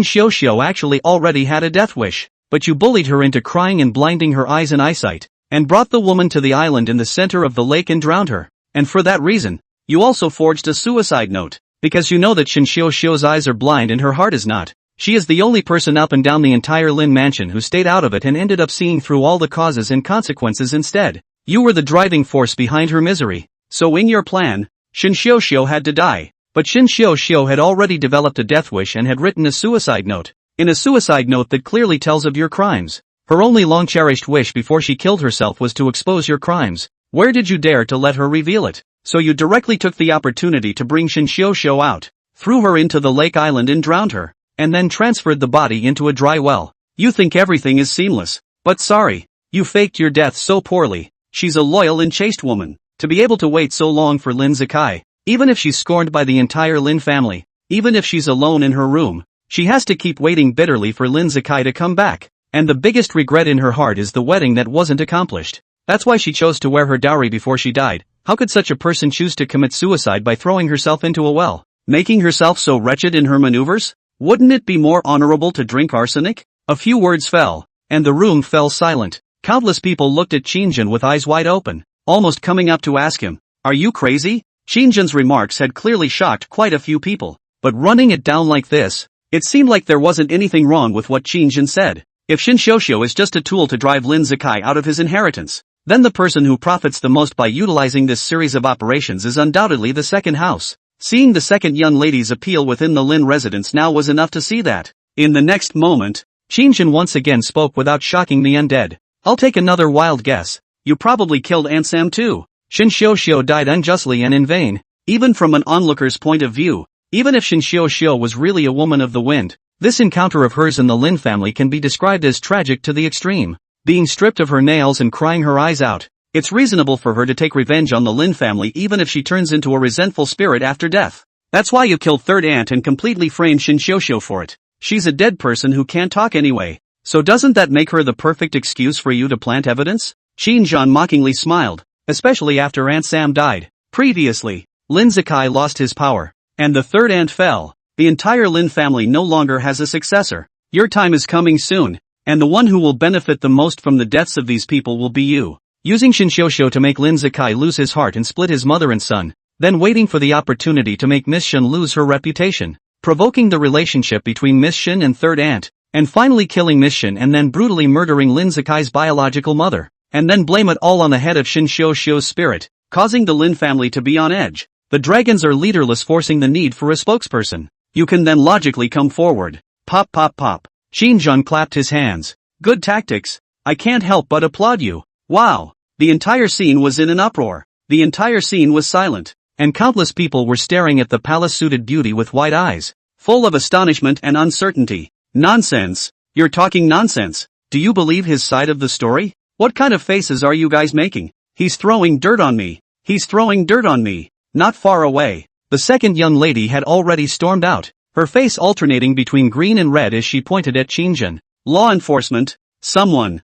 [SPEAKER 2] Xiuxiu actually already had a death wish, but you bullied her into crying and blinding her eyes and eyesight, and brought the woman to the island in the center of the lake and drowned her. And for that reason, you also forged a suicide note, because you know that Qin Xiuxiu's eyes are blind and her heart is not. She is the only person up and down the entire Lin mansion who stayed out of it and ended up seeing through all the causes and consequences instead. You were the driving force behind her misery.
[SPEAKER 1] So in your plan, Qin Shang had to die. But Qin Shang had already developed a death wish and had written a suicide note. In a suicide note that clearly tells of your crimes. Her only long-cherished wish before she killed herself was to expose your crimes. Where did you dare to let her reveal it? So you directly took the opportunity to bring Qin Shang out, threw her into the lake island and drowned her, and then transferred the body into a dry well. You think everything is seamless. But sorry, you faked your death so poorly. She's a loyal and chaste woman. To be able to wait so long for Lin Zikai, even if she's scorned by the entire Lin family, even if she's alone in her room, she has to keep waiting bitterly for Lin Zikai to come back. And the biggest regret in her heart is the wedding that wasn't accomplished. That's why she chose to wear her dowry before she died. How could such a person choose to commit suicide by throwing herself into a well, making herself so wretched in her maneuvers? Wouldn't it be more honorable to drink arsenic? A few words fell, and the room fell silent. Countless people looked at Qinjun with eyes wide open, almost coming up to ask him, "Are you crazy?" Qinjun's remarks had clearly shocked quite a few people, but running it down like this, it seemed like there wasn't anything wrong with what Qinjun said. If Qin Shang is just a tool to drive Lin Zikai out of his inheritance, then the person who profits the most by utilizing this series of operations is undoubtedly the second house. Seeing the second young lady's appeal within the Lin residence now was enough to see that. In the next moment, Qinjun once again spoke without shocking the undead. "I'll take another wild guess. You probably killed Ensemble too." Qin Shang died unjustly and in vain. Even from an onlooker's point of view, even if Qin Shang was really a woman of the wind, this encounter of hers in the Lin family can be described as tragic to the extreme. Being stripped of her nails and crying her eyes out, it's reasonable for her to take revenge on the Lin family even if she turns into a resentful spirit after death. That's why you killed third aunt and completely framed Qin Shang for it. She's a dead person who can't talk anyway. So doesn't that make her the perfect excuse for you to plant evidence? Qinjun mockingly smiled, especially after Aunt Sam died. Previously, Lin Zikai lost his power, and the third aunt fell. The entire Lin family no longer has a successor. Your time is coming soon, and the one who will benefit the most from the deaths of these people will be you. Using Qin Shang to make Lin Zikai lose his heart and split his mother and son, then waiting for the opportunity to make Miss Shen lose her reputation, provoking the relationship between Miss Shen and third aunt, and finally killing Miss Shen and then brutally murdering Lin Zikai's biological mother, and then blame it all on the head of Qin Shang's spirit, causing the Lin family to be on edge. The dragons are leaderless, forcing the need for a spokesperson. You can then logically come forward. Pop pop pop. Qinjun clapped his hands. Good tactics. I can't help but applaud you. Wow. The entire scene was in an uproar. The entire scene was silent, and countless people were staring at the palace-suited beauty with wide eyes, full of astonishment and uncertainty. Nonsense. You're talking nonsense. Do you believe his side of the story? What kind of faces are you guys making? He's throwing dirt on me. He's throwing dirt on me. Not far away. The second young lady had already stormed out, her face alternating between green and red as she pointed at Qinjun. Law enforcement. Someone,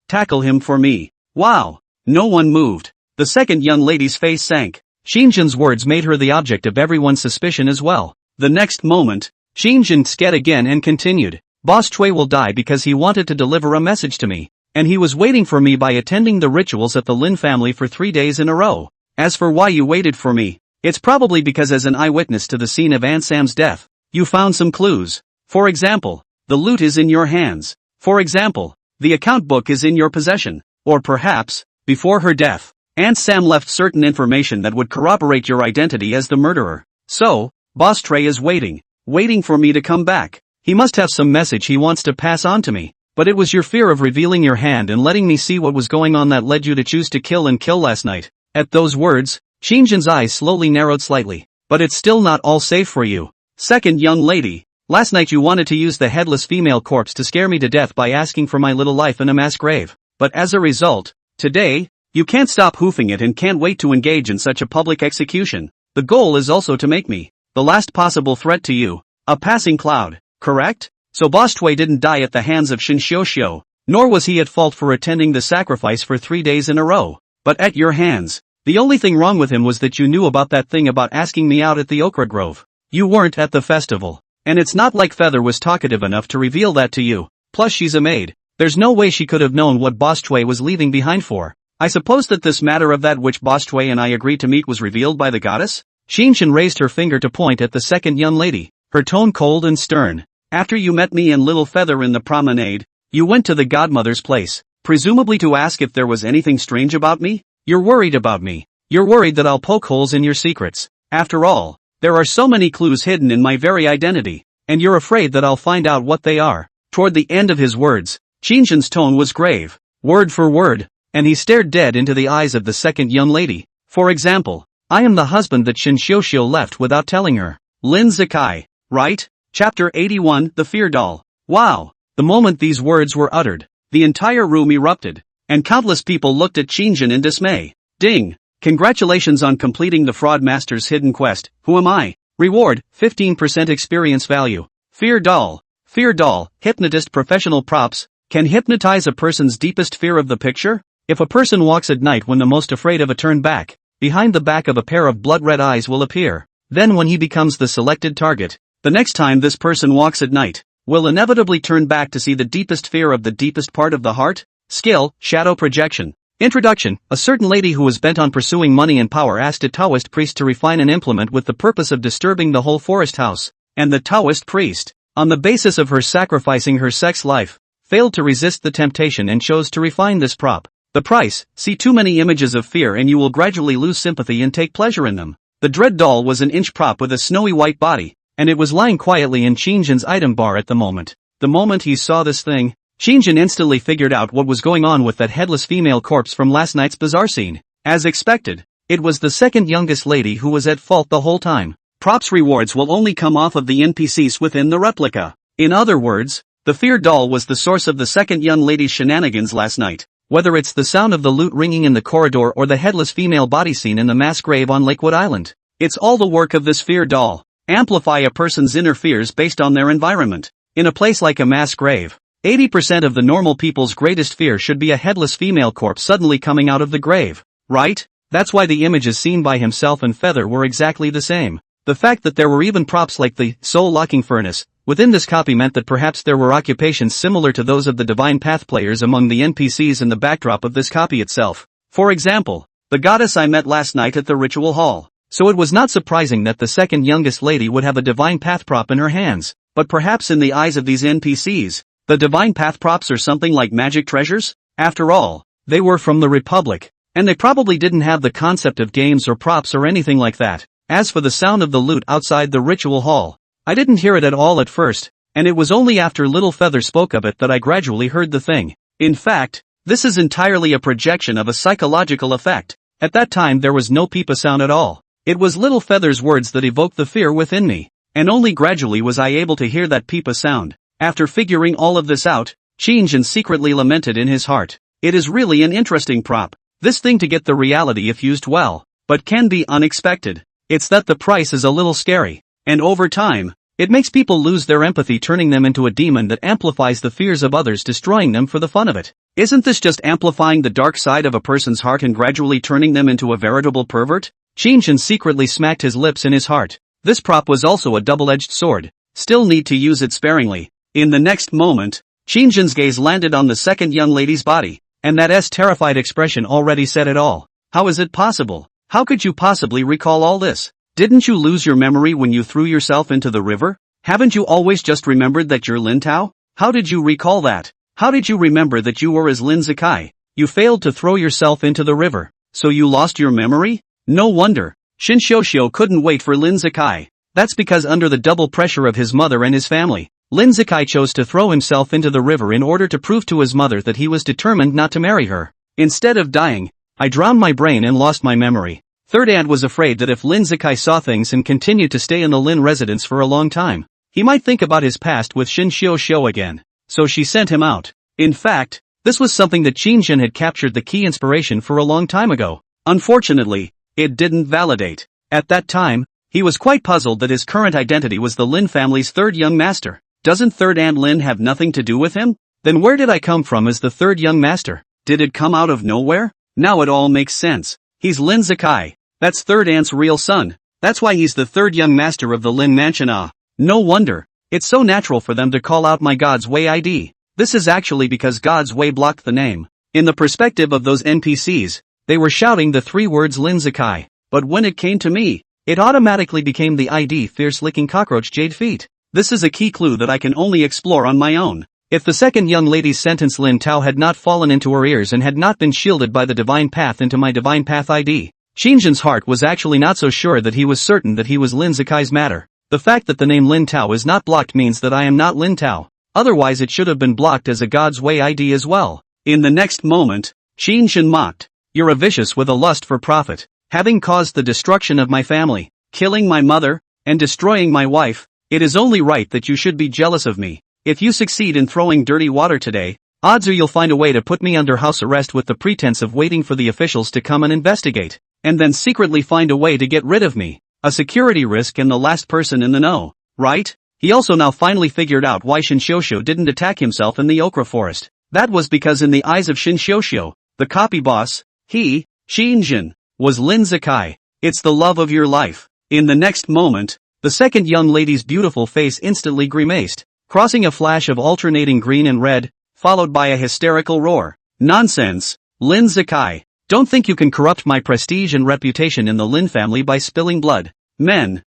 [SPEAKER 1] tackle him for me. Wow. No one moved. The second young lady's face sank. Qinjun's words made her the object of everyone's suspicion as well. The next moment, Qinjun scared again and continued. Boss Chui will die because he wanted to deliver a message to me, and he was waiting for me by attending the rituals at the Lin family for 3 days in a row. As for why you waited for me, it's probably because as an eyewitness to the scene of Aunt Sam's death, you found some clues. For example, the loot is in your hands. For example, the account book is in your possession. Or perhaps, before her death, Aunt Sam left certain information that would corroborate your identity as the murderer. So, Boss Trey is waiting for me to come back. He must have some message he wants to pass on to me. But it was your fear of revealing your hand and letting me see what was going on that led you to choose to kill and kill last night. At those words, Qinjun's eyes slowly narrowed slightly. But it's still not all safe for you. Second young lady, last night you wanted to use the headless female corpse to scare me to death by asking for my little life in a mass grave. But as a result, today, you can't stop hoofing it and can't wait to engage in such a public execution. The goal is also to make me the last possible threat to you, a passing cloud, correct? So Boss Chui didn't die at the hands of Qin Shang, nor was he at fault for attending the sacrifice for 3 days in a row, but at your hands. The only thing wrong with him was that you knew about that thing about asking me out at the Okra Grove. You weren't at the festival, and it's not like Feather was talkative enough to reveal that to you. Plus she's a maid. There's no way she could have known what Boss Chui was leaving behind for. I suppose that this matter of that which Boss Chui and I agreed to meet was revealed by the goddess? Qinjun raised her finger to point at the second young lady, her tone cold and stern. After you met me and Little Feather in the promenade, you went to the godmother's place, presumably to ask if there was anything strange about me? You're worried about me.
[SPEAKER 2] You're worried that I'll poke holes in your secrets. After all, there are so many clues hidden in my very identity, and you're afraid that I'll find out what they are. Toward the end of his words, Qin Shang's tone was grave, word for word, and he stared dead into the eyes of the second young lady. For example, I am the husband that Qin Xiuxiu left without telling her. Lin Zikai, right? Chapter 81, The Fear Doll. Wow! The moment these words were uttered, the entire room erupted, and countless people looked at Qin Shang in dismay. Ding! Congratulations on completing the Fraud Master's hidden quest. Who am I? Reward, 15% experience value. Fear Doll. Fear Doll, Hypnotist professional props, can hypnotize a person's deepest fear of the picture? If a person walks at night when the most afraid of a turn back, behind the back of a pair of blood-red eyes will appear. Then when he becomes the selected target, the next time this person walks at night, will inevitably turn back to see the deepest fear of the deepest part of the heart? Skill, Shadow Projection. Introduction. A certain lady who was bent on pursuing money and power asked a Taoist priest to refine an implement with the purpose of disturbing the whole forest house, and the Taoist priest, on the basis of her sacrificing her sex life, failed to resist the temptation and chose to refine this prop. The price: see too many images of fear and you will gradually lose sympathy and take pleasure in them. The dread doll was an inch prop with a snowy white body, and it was lying quietly in Qin Shang's item bar at the moment. The moment he saw this thing, Qin Shang instantly figured out what was going on with that headless female corpse from last night's bazaar scene. As expected, it was the second youngest lady who was at fault the whole time. Props rewards will only come off of the NPCs within the replica. In other words, the fear doll was the source of the second young lady's shenanigans last night. Whether it's the sound of the lute ringing in the corridor or the headless female body scene in the mass grave on Lakewood Island, it's all the work of this fear doll. Amplify a person's inner fears based on their environment. In a place like a mass grave, 80% of the normal people's greatest fear should be a headless female corpse suddenly coming out of the grave, right? That's why the images seen by himself and Feather were exactly the same. The fact that there were even props like the soul-locking furnace within this copy meant that perhaps there were occupations similar to those of the Divine Path players among the NPCs in the backdrop of this copy itself. For example, the goddess I met last night at the ritual hall. So it was not surprising that the second youngest lady would have a Divine Path prop in her hands, but perhaps in the eyes of these NPCs, the Divine Path props are something like magic treasures? After all, they were from the Republic, and they probably didn't have the concept of games or props or anything like that. As for the sound of the lute outside the ritual hall, I didn't hear it at all at first, and it was only after Little Feather spoke of it that I gradually heard the thing. In fact, this is entirely a projection of a psychological effect. At that time there was no peepa sound at all. It was Little Feather's words that evoked the fear within me, and only gradually was I able to hear that peepa sound. After figuring all of this out, Qin Shang secretly lamented in his heart. It is really an interesting prop, this thing to get the reality if used well, but can be unexpected. It's that the price is a little scary, and over time, it makes people lose their empathy, turning them into a demon that amplifies the fears of others, destroying them for the fun of it. Isn't this just amplifying the dark side of a person's heart and gradually turning them into a veritable pervert? Qin Shang secretly smacked his lips in his heart. This prop was also a double-edged sword. Still need to use it sparingly. In the next moment, Qin Shang's gaze landed on the second young lady's body, and that terrified expression already said it all. How is it possible? How could you possibly recall all this? Didn't you lose your memory when you threw yourself into the river? Haven't you always just remembered that you're Lin Tao? How did you recall that? How did you remember that you were as Lin Zikai? You failed to throw yourself into the river, so you lost your memory? No wonder. Qin Xiuxiu couldn't wait for Lin Zikai. That's because under the double pressure of his mother and his family, Lin Zikai chose to throw himself into the river in order to prove to his mother that he was determined not to marry her. Instead of dying, I drowned my brain and lost my memory. Third Aunt was afraid that if Lin Zikai saw things and continued to stay in the Lin residence for a long time, he might think about his past with Qin Xiuxiu again. So she sent him out. In fact, this was something that Qin Shang had captured the key inspiration for a long time ago. Unfortunately, it didn't validate. At that time, he was quite puzzled that his current identity was the Lin family's third young master. Doesn't Third Aunt Lin have nothing to do with him? Then where did I come from as the third young master? Did it come out of nowhere? Now it all makes sense. He's Lin Zikai. That's Third Aunt's real son. That's why he's the third young master of the Lin mansion. No wonder. It's so natural for them to call out my God's Way ID. This is actually because God's Way blocked the name. In the perspective of those NPCs, they were shouting the three words Lin Zikai. But when it came to me, it automatically became the ID fierce-licking cockroach Jade Feet. This is a key clue that I can only explore on my own. If the second young lady's sentence Lin Tao had not fallen into her ears and had not been shielded by the Divine Path into my Divine Path ID, Xinjian's heart was actually not so sure that he was certain that he was Lin Zikai's matter. The fact that the name Lin Tao is not blocked means that I am not Lin Tao. Otherwise it should have been blocked as a God's Way ID as well.
[SPEAKER 1] In the next moment, Xinjian mocked.
[SPEAKER 2] You're a vicious with a lust for profit.
[SPEAKER 1] Having caused the destruction of my family, killing my mother, and destroying my wife, it is only right that you should be jealous of me. If you succeed in throwing dirty water today, odds are you'll find a way to put me under house arrest with the pretense of waiting for the officials to come and investigate, and then secretly find a way to get rid of me. A security risk and the last person in the know, right? He also now finally figured out why Shin Xiuxiu didn't attack himself in the Okra Forest. That was because in the eyes of Shin Xiuxiu, the copy boss, he, Xinjian, was Lin Zikai. It's the love of your life. In the next moment, the second young lady's beautiful face instantly grimaced, crossing a flash of alternating green and red, followed by a hysterical roar. Nonsense, Lin Zikai. Don't think you can corrupt my prestige and reputation in the Lin family by spilling blood. Men,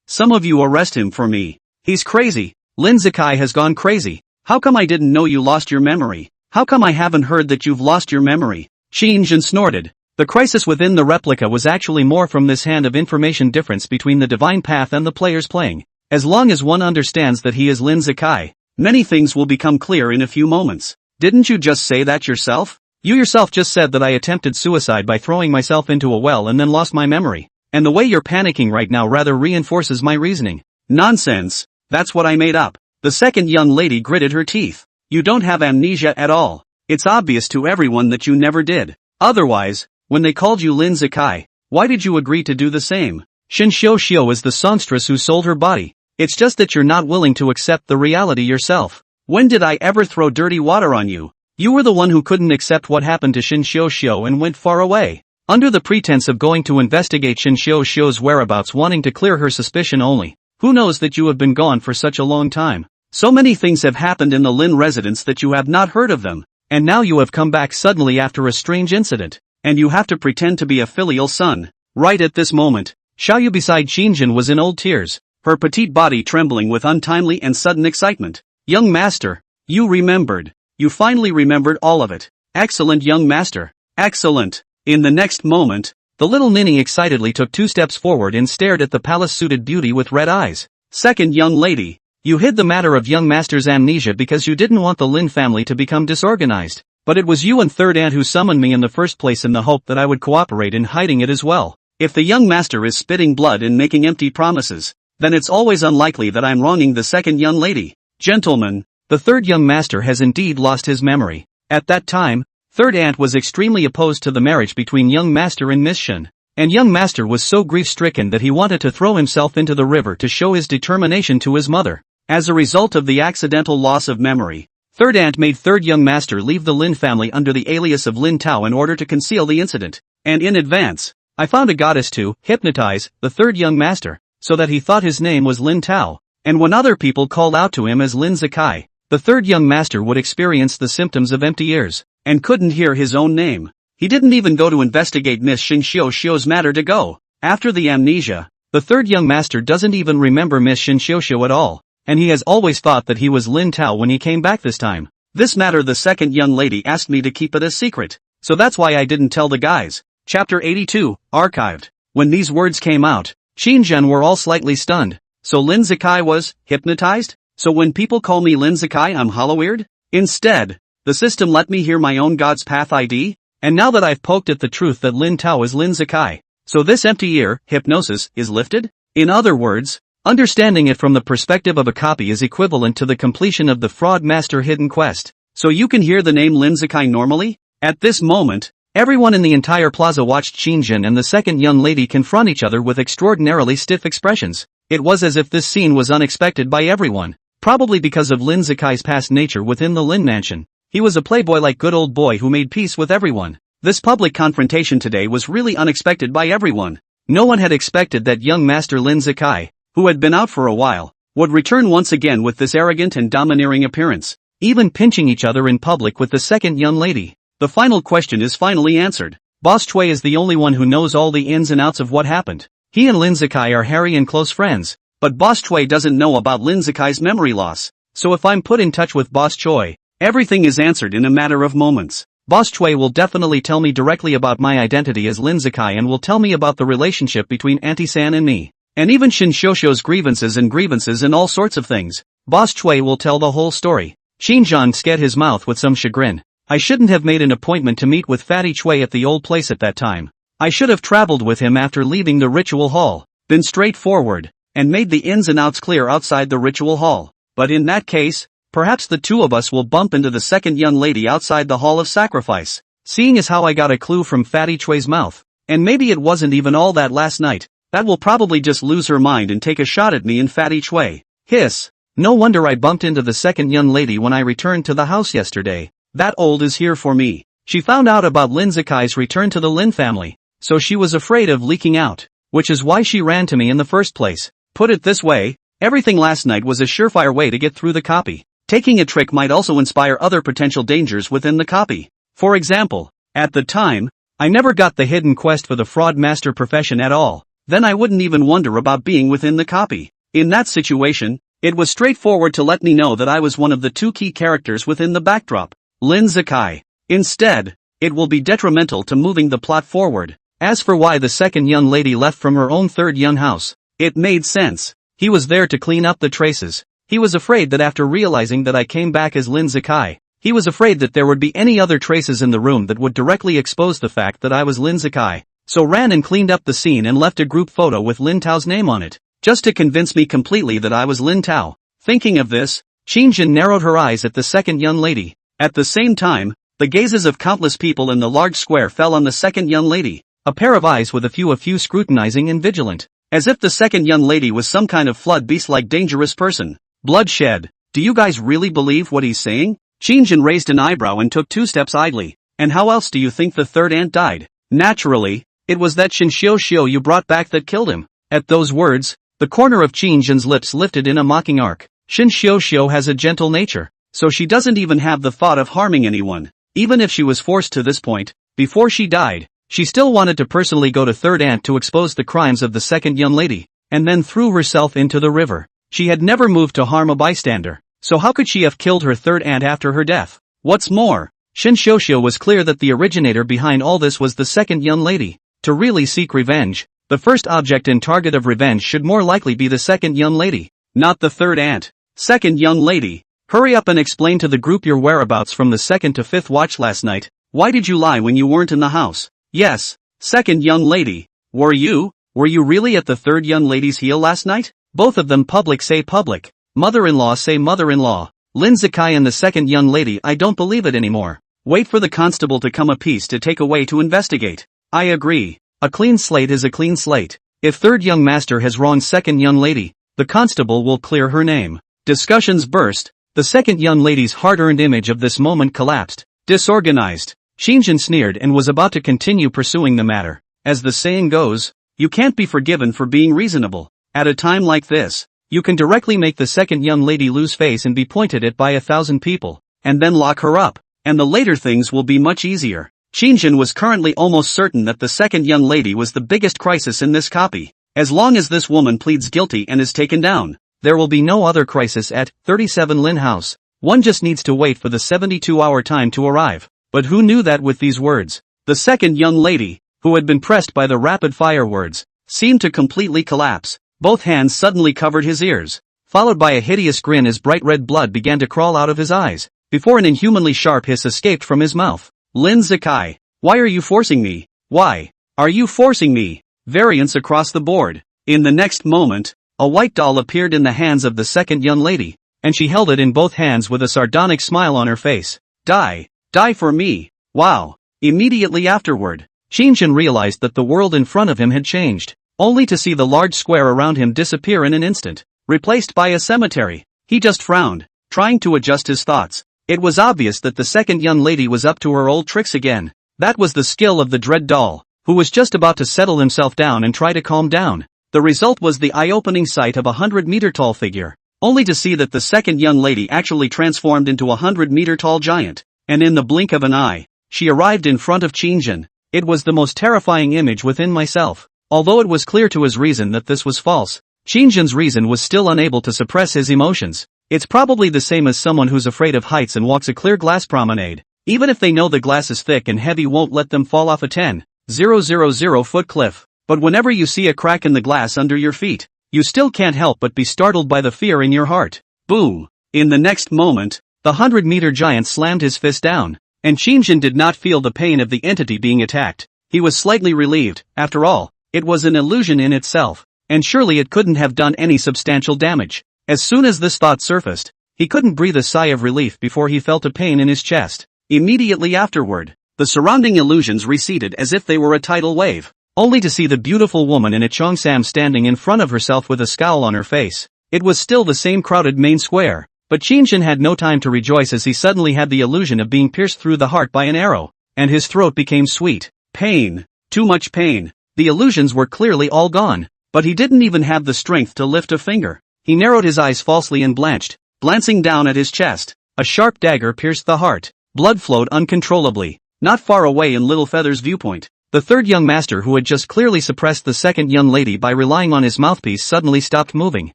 [SPEAKER 1] some of you arrest him for me. He's crazy. Lin Zikai has gone crazy. How come I didn't know you lost your memory? How come I haven't heard that you've lost your memory? Xinjian snorted. The crisis within the replica was actually more from this hand of information difference between the divine path and the players playing. As long as one understands that he is Lin Zikai, many things will become clear in a few moments. Didn't you just say that yourself? You yourself just said that I attempted suicide by throwing myself into a well and then lost my memory. And the way you're panicking right now rather reinforces my reasoning. Nonsense, that's what I made up. The second young lady gritted her teeth. You don't have amnesia at all. It's obvious to everyone that you never did. Otherwise, when they called you Lin Zikai, why did you agree to do the same? Shin Xiuxiu is the songstress who sold her body. It's just that you're not willing to accept the reality yourself. When did I ever throw dirty water on you? You were the one who couldn't accept what happened to Shin Xiuxiu and went far away. Under the pretense of going to investigate Shin Xiuxiu's whereabouts, wanting to clear her suspicion only. Who knows that you have been gone for such a long time? So many things have happened in the Lin residence that you have not heard of them. And now you have come back suddenly after a strange incident. And you have to pretend to be a filial son. Right at this moment, Xiaoyu beside Xinjian was in old tears, her petite body trembling with untimely and sudden excitement. Young master, you remembered. You finally remembered all of it. Excellent, young master. Excellent. In the next moment, the little ninny excitedly took 2 steps forward and stared at the palace-suited beauty with red eyes. Second young lady, you hid the matter of young master's amnesia because you didn't want the Lin family to become disorganized. But it was you and third aunt who summoned me in the first place in the hope that I would cooperate in hiding it as well. If the young master is spitting blood and making empty promises, then it's always unlikely that I'm wronging the second young lady. Gentlemen, the third young master has indeed lost his memory. At that time, third aunt was extremely opposed to the marriage between young master and Miss Shen. And young master was so grief-stricken that he wanted to throw himself into the river to show his determination to his mother. As a result of the accidental loss of memory, third aunt made third young master leave the Lin family under the alias of Lin Tao in order to conceal the incident. And in advance, I found a goddess to hypnotize the third young master, so that he thought his name was Lin Tao. And when other people called out to him as Lin Zikai, the third young master would experience the symptoms of empty ears, and couldn't hear his own name. He didn't even go to investigate Miss Shin Xiuxiu's matter to go. After the amnesia, the third young master doesn't even remember Miss Shin Xiuxiu at all, and he has always thought that he was Lin Tao when he came back this time. This matter the second young lady asked me to keep it a secret, so that's why I didn't tell the guys. Chapter 82, Archived. When these words came out, Xinjian were all slightly stunned. So Lin Zikai was hypnotized? So when people call me Lin Zikai I'm hollow-eared? Instead, the system let me hear my own God's Path ID? And now that I've poked at the truth that Lin Tao is Lin Zikai, so this empty ear, hypnosis, is lifted? In other words, understanding it from the perspective of a copy is equivalent to the completion of the Fraud Master hidden quest. So you can hear the name Lin Zikai normally? At this moment, everyone in the entire plaza watched Xinjian and the second young lady confront each other with extraordinarily stiff expressions. It was as if this scene was unexpected by everyone. Probably because of Lin Zikai's past nature within the Lin mansion. He was a playboy-like good old boy who made peace with everyone. This public confrontation today was really unexpected by everyone. No one had expected that young master Lin Zikai, who had been out for a while, would return once again with this arrogant and domineering appearance, even pinching each other in public with the second young lady. The final question is finally answered. Boss Chui is the only one who knows all the ins and outs of what happened. He and Lin Zikai are hairy and close friends. But Boss Chui doesn't know about Lin Zikai's memory loss, so if I'm put in touch with Boss Choi, everything is answered in a matter of moments.
[SPEAKER 2] Boss Chui will definitely tell me directly about my identity as Lin Zikai and will tell me about the relationship between Auntie San and me. And even Qin Shoushou's grievances and all sorts of things. Boss Chui will tell the whole story. Qin Shang scat his mouth with some chagrin. I shouldn't have made an appointment to meet with Fatty Chui at the old place at that time. I should have traveled with him after leaving the ritual hall, been straightforward, and made the ins and outs clear outside the ritual hall. But in that case, perhaps the two of us will bump into the second young lady outside the hall of sacrifice. Seeing as how I got a clue from Fatty Chui's mouth, and maybe it wasn't even all that last night, that will probably just lose her mind and take a shot at me and Fatty Chui. Hiss. No wonder I bumped into the second young lady when I returned to the house yesterday. That old is here for me. She found out about Lin Zikai's return to the Lin family, so she was afraid of leaking out, which is why she ran to me in the first place. Put it this way, everything last night was a surefire way to get through the copy. Taking a trick might also inspire other potential dangers within the copy. For example, at the time, I never got the hidden quest for the fraud master profession at all, then I wouldn't even wonder about being within the copy. In that situation, it was straightforward to let me know that I was one of the two key characters within the backdrop, Lin Zikai. Instead, it will be detrimental to moving the plot forward. As for why the second young lady left from her own third young house, it made sense. He was there to clean up the traces. He was afraid that after realizing that I came back as Lin Zikai, he was afraid that there would be any other traces in the room that would directly expose the fact that I was Lin Zikai, so ran and cleaned up the scene and left a group photo with Lin Tao's name on it, just to convince me completely that I was Lin Tao. Thinking of this, Qin Jin narrowed her eyes at the second young lady. At the same time, the gazes of countless people in the large square fell on the second young lady, a pair of eyes with a few scrutinizing and vigilant, as if the second young lady was some kind of flood beast-like dangerous person. Bloodshed. Do you guys really believe what he's saying? Qin Jin raised an eyebrow and took 2 steps idly. And how else do you think the third ant died? Naturally, it was that Qin Shoushou you brought back that killed him. At those words, the corner of Qin Jin's lips lifted in a mocking arc. Qin Shoushou has a gentle nature, so she doesn't even have the thought of harming anyone. Even if she was forced to this point, before she died, she still wanted to personally go to third ant to expose the crimes of the second young lady, and then threw herself into the river. She had never moved to harm a bystander, so how could she have killed her third aunt after her death? What's more, Qin Shoushou was clear that the originator behind all this was the second young lady. To really seek revenge, the first object and target of revenge should more likely be the second young lady, not the third aunt. Second young lady, hurry up and explain to the group your whereabouts from the second to fifth watch last night. Why did you lie when you weren't in the house? Yes, second young lady, were you really at the third young lady's heel last night? Both of them public say public, mother-in-law say mother-in-law. Lin Zikai and the second young lady, I don't believe it anymore. Wait for the constable to come a piece to take away to investigate. I agree. A clean slate is a clean slate. If third young master has wronged second young lady, the constable will clear her name. Discussions burst. The second young lady's hard-earned image of this moment collapsed. Disorganized. Qin Jin sneered and was about to continue pursuing the matter. As the saying goes, you can't be forgiven for being reasonable. At a time like this, you can directly make the second young lady lose face and be pointed at by 1,000 people, and then lock her up, and the later things will be much easier. Qin Jin was currently almost certain that the second young lady was the biggest crisis in this copy. As long as this woman pleads guilty and is taken down, there will be no other crisis at 37 Lin House. One just needs to wait for the 72-hour time to arrive. But who knew that with these words, the second young lady, who had been pressed by the rapid-fire words, seemed to completely collapse. Both hands suddenly covered his ears, followed by a hideous grin as bright red blood began to crawl out of his eyes, before an inhumanly sharp hiss escaped from his mouth. Lin Zikai, why are you forcing me? Why are you forcing me? Variance across the board. In the next moment, a white doll appeared in the hands of the second young lady, and she held it in both hands with a sardonic smile on her face. Die for me. Wow. Immediately afterward, Qin Jin realized that the world in front of him had changed, only to see the large square around him disappear in an instant, replaced by a cemetery. He just frowned, trying to adjust his thoughts. It was obvious that the second young lady was up to her old tricks again. That was the skill of the dread doll, who was just about to settle himself down and try to calm down. The result was the eye-opening sight of a 100-meter-tall figure, only to see that the second young lady actually transformed into a 100-meter-tall giant, and in the blink of an eye, she arrived in front of Qin Jin. It was the most terrifying image within myself. Although it was clear to his reason that this was false, Qin Jin's reason was still unable to suppress his emotions. It's probably the same as someone who's afraid of heights and walks a clear glass promenade. Even if they know the glass is thick and heavy won't let them fall off a 10,000 foot cliff. But whenever you see a crack in the glass under your feet, you still can't help but be startled by the fear in your heart. Boom! In the next moment, the 100-meter giant slammed his fist down, and Qin Shang did not feel the pain of the entity being attacked. He was slightly relieved. After all, it was an illusion in itself, and surely it couldn't have done any substantial damage. As soon as this thought surfaced, he couldn't breathe a sigh of relief before he felt a pain in his chest. Immediately afterward, the surrounding illusions receded as if they were a tidal wave, only to see the beautiful woman in a cheongsam standing in front of herself with a scowl on her face. It was still the same crowded main square, but Qin Shang had no time to rejoice as he suddenly had the illusion of being pierced through the heart by an arrow, and his throat became sweet. Pain. Too much pain. The illusions were clearly all gone, but he didn't even have the strength to lift a finger. He narrowed his eyes falsely and blanched, glancing down at his chest. A sharp dagger pierced the heart. Blood flowed uncontrollably. Not far away in Little Feather's viewpoint, the third young master who had just clearly suppressed the second young lady by relying on his mouthpiece suddenly stopped moving.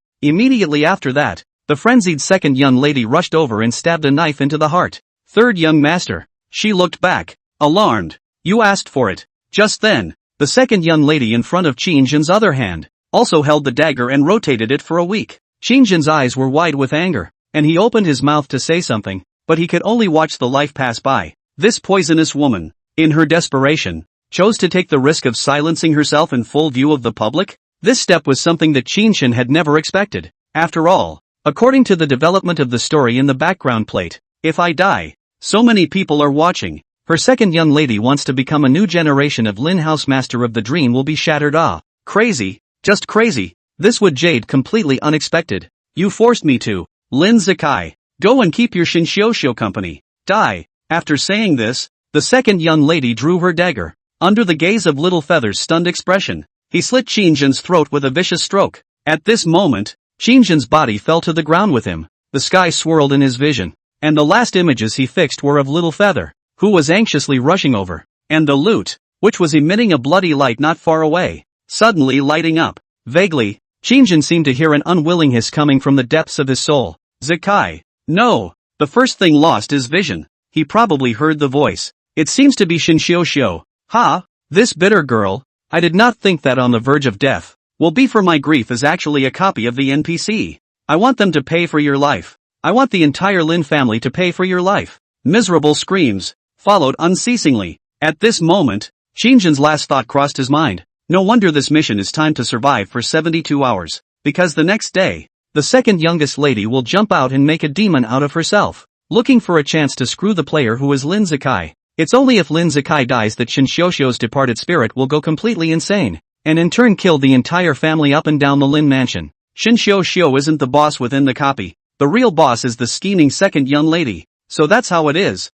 [SPEAKER 2] Immediately after that, the frenzied second young lady rushed over and stabbed a knife into the heart. Third young master. She looked back, alarmed. You asked for it. Just then, the second young lady in front of Qin Shang's other hand also held the dagger and rotated it for a week. Qin Shang's eyes were wide with anger, and he opened his mouth to say something, but he could only watch the life pass by. This poisonous woman, in her desperation, chose to take the risk of silencing herself in full view of the public? This step was something that Qin Shang had never expected. After all, according to the development of the story in the background plate, if I die, so many people are watching. Her second young lady wants to become a new generation of Lin House Master of the Dream will be shattered. Crazy, just crazy. This would Jade completely unexpected. You forced me to. Lin Zikai, go and keep your Shinshosho company. Die. After saying this, the second young lady drew her dagger. Under the gaze of Little Feather's stunned expression, he slit Qin Shang's throat with a vicious stroke. At this moment, Qin Shang's body fell to the ground with him. The sky swirled in his vision, and the last images he fixed were of Little Feather, who was anxiously rushing over, and the lute, which was emitting a bloody light not far away, suddenly lighting up. Vaguely, Qin Shang seemed to hear an unwilling hiss coming from the depths of his soul. Zikai. No. The first thing lost is vision. He probably heard the voice. It seems to be Shinshosho. Ha! This bitter girl, I did not think that on the verge of death, will be for my grief is actually a copy of the NPC. I want them to pay for your life. I want the entire Lin family to pay for your life. Miserable screams followed unceasingly. At this moment, Qin Shang's last thought crossed his mind. No wonder this mission is timed to survive for 72 hours, because the next day, the second youngest lady will jump out and make a demon out of herself, looking for a chance to screw the player who is Lin Zikai. It's only if Lin Zikai dies that Shinshosho's departed spirit will go completely insane, and in turn kill the entire family up and down the Lin mansion. Shinshosho isn't the boss within the copy. The real boss is the scheming second young lady. So that's how it is.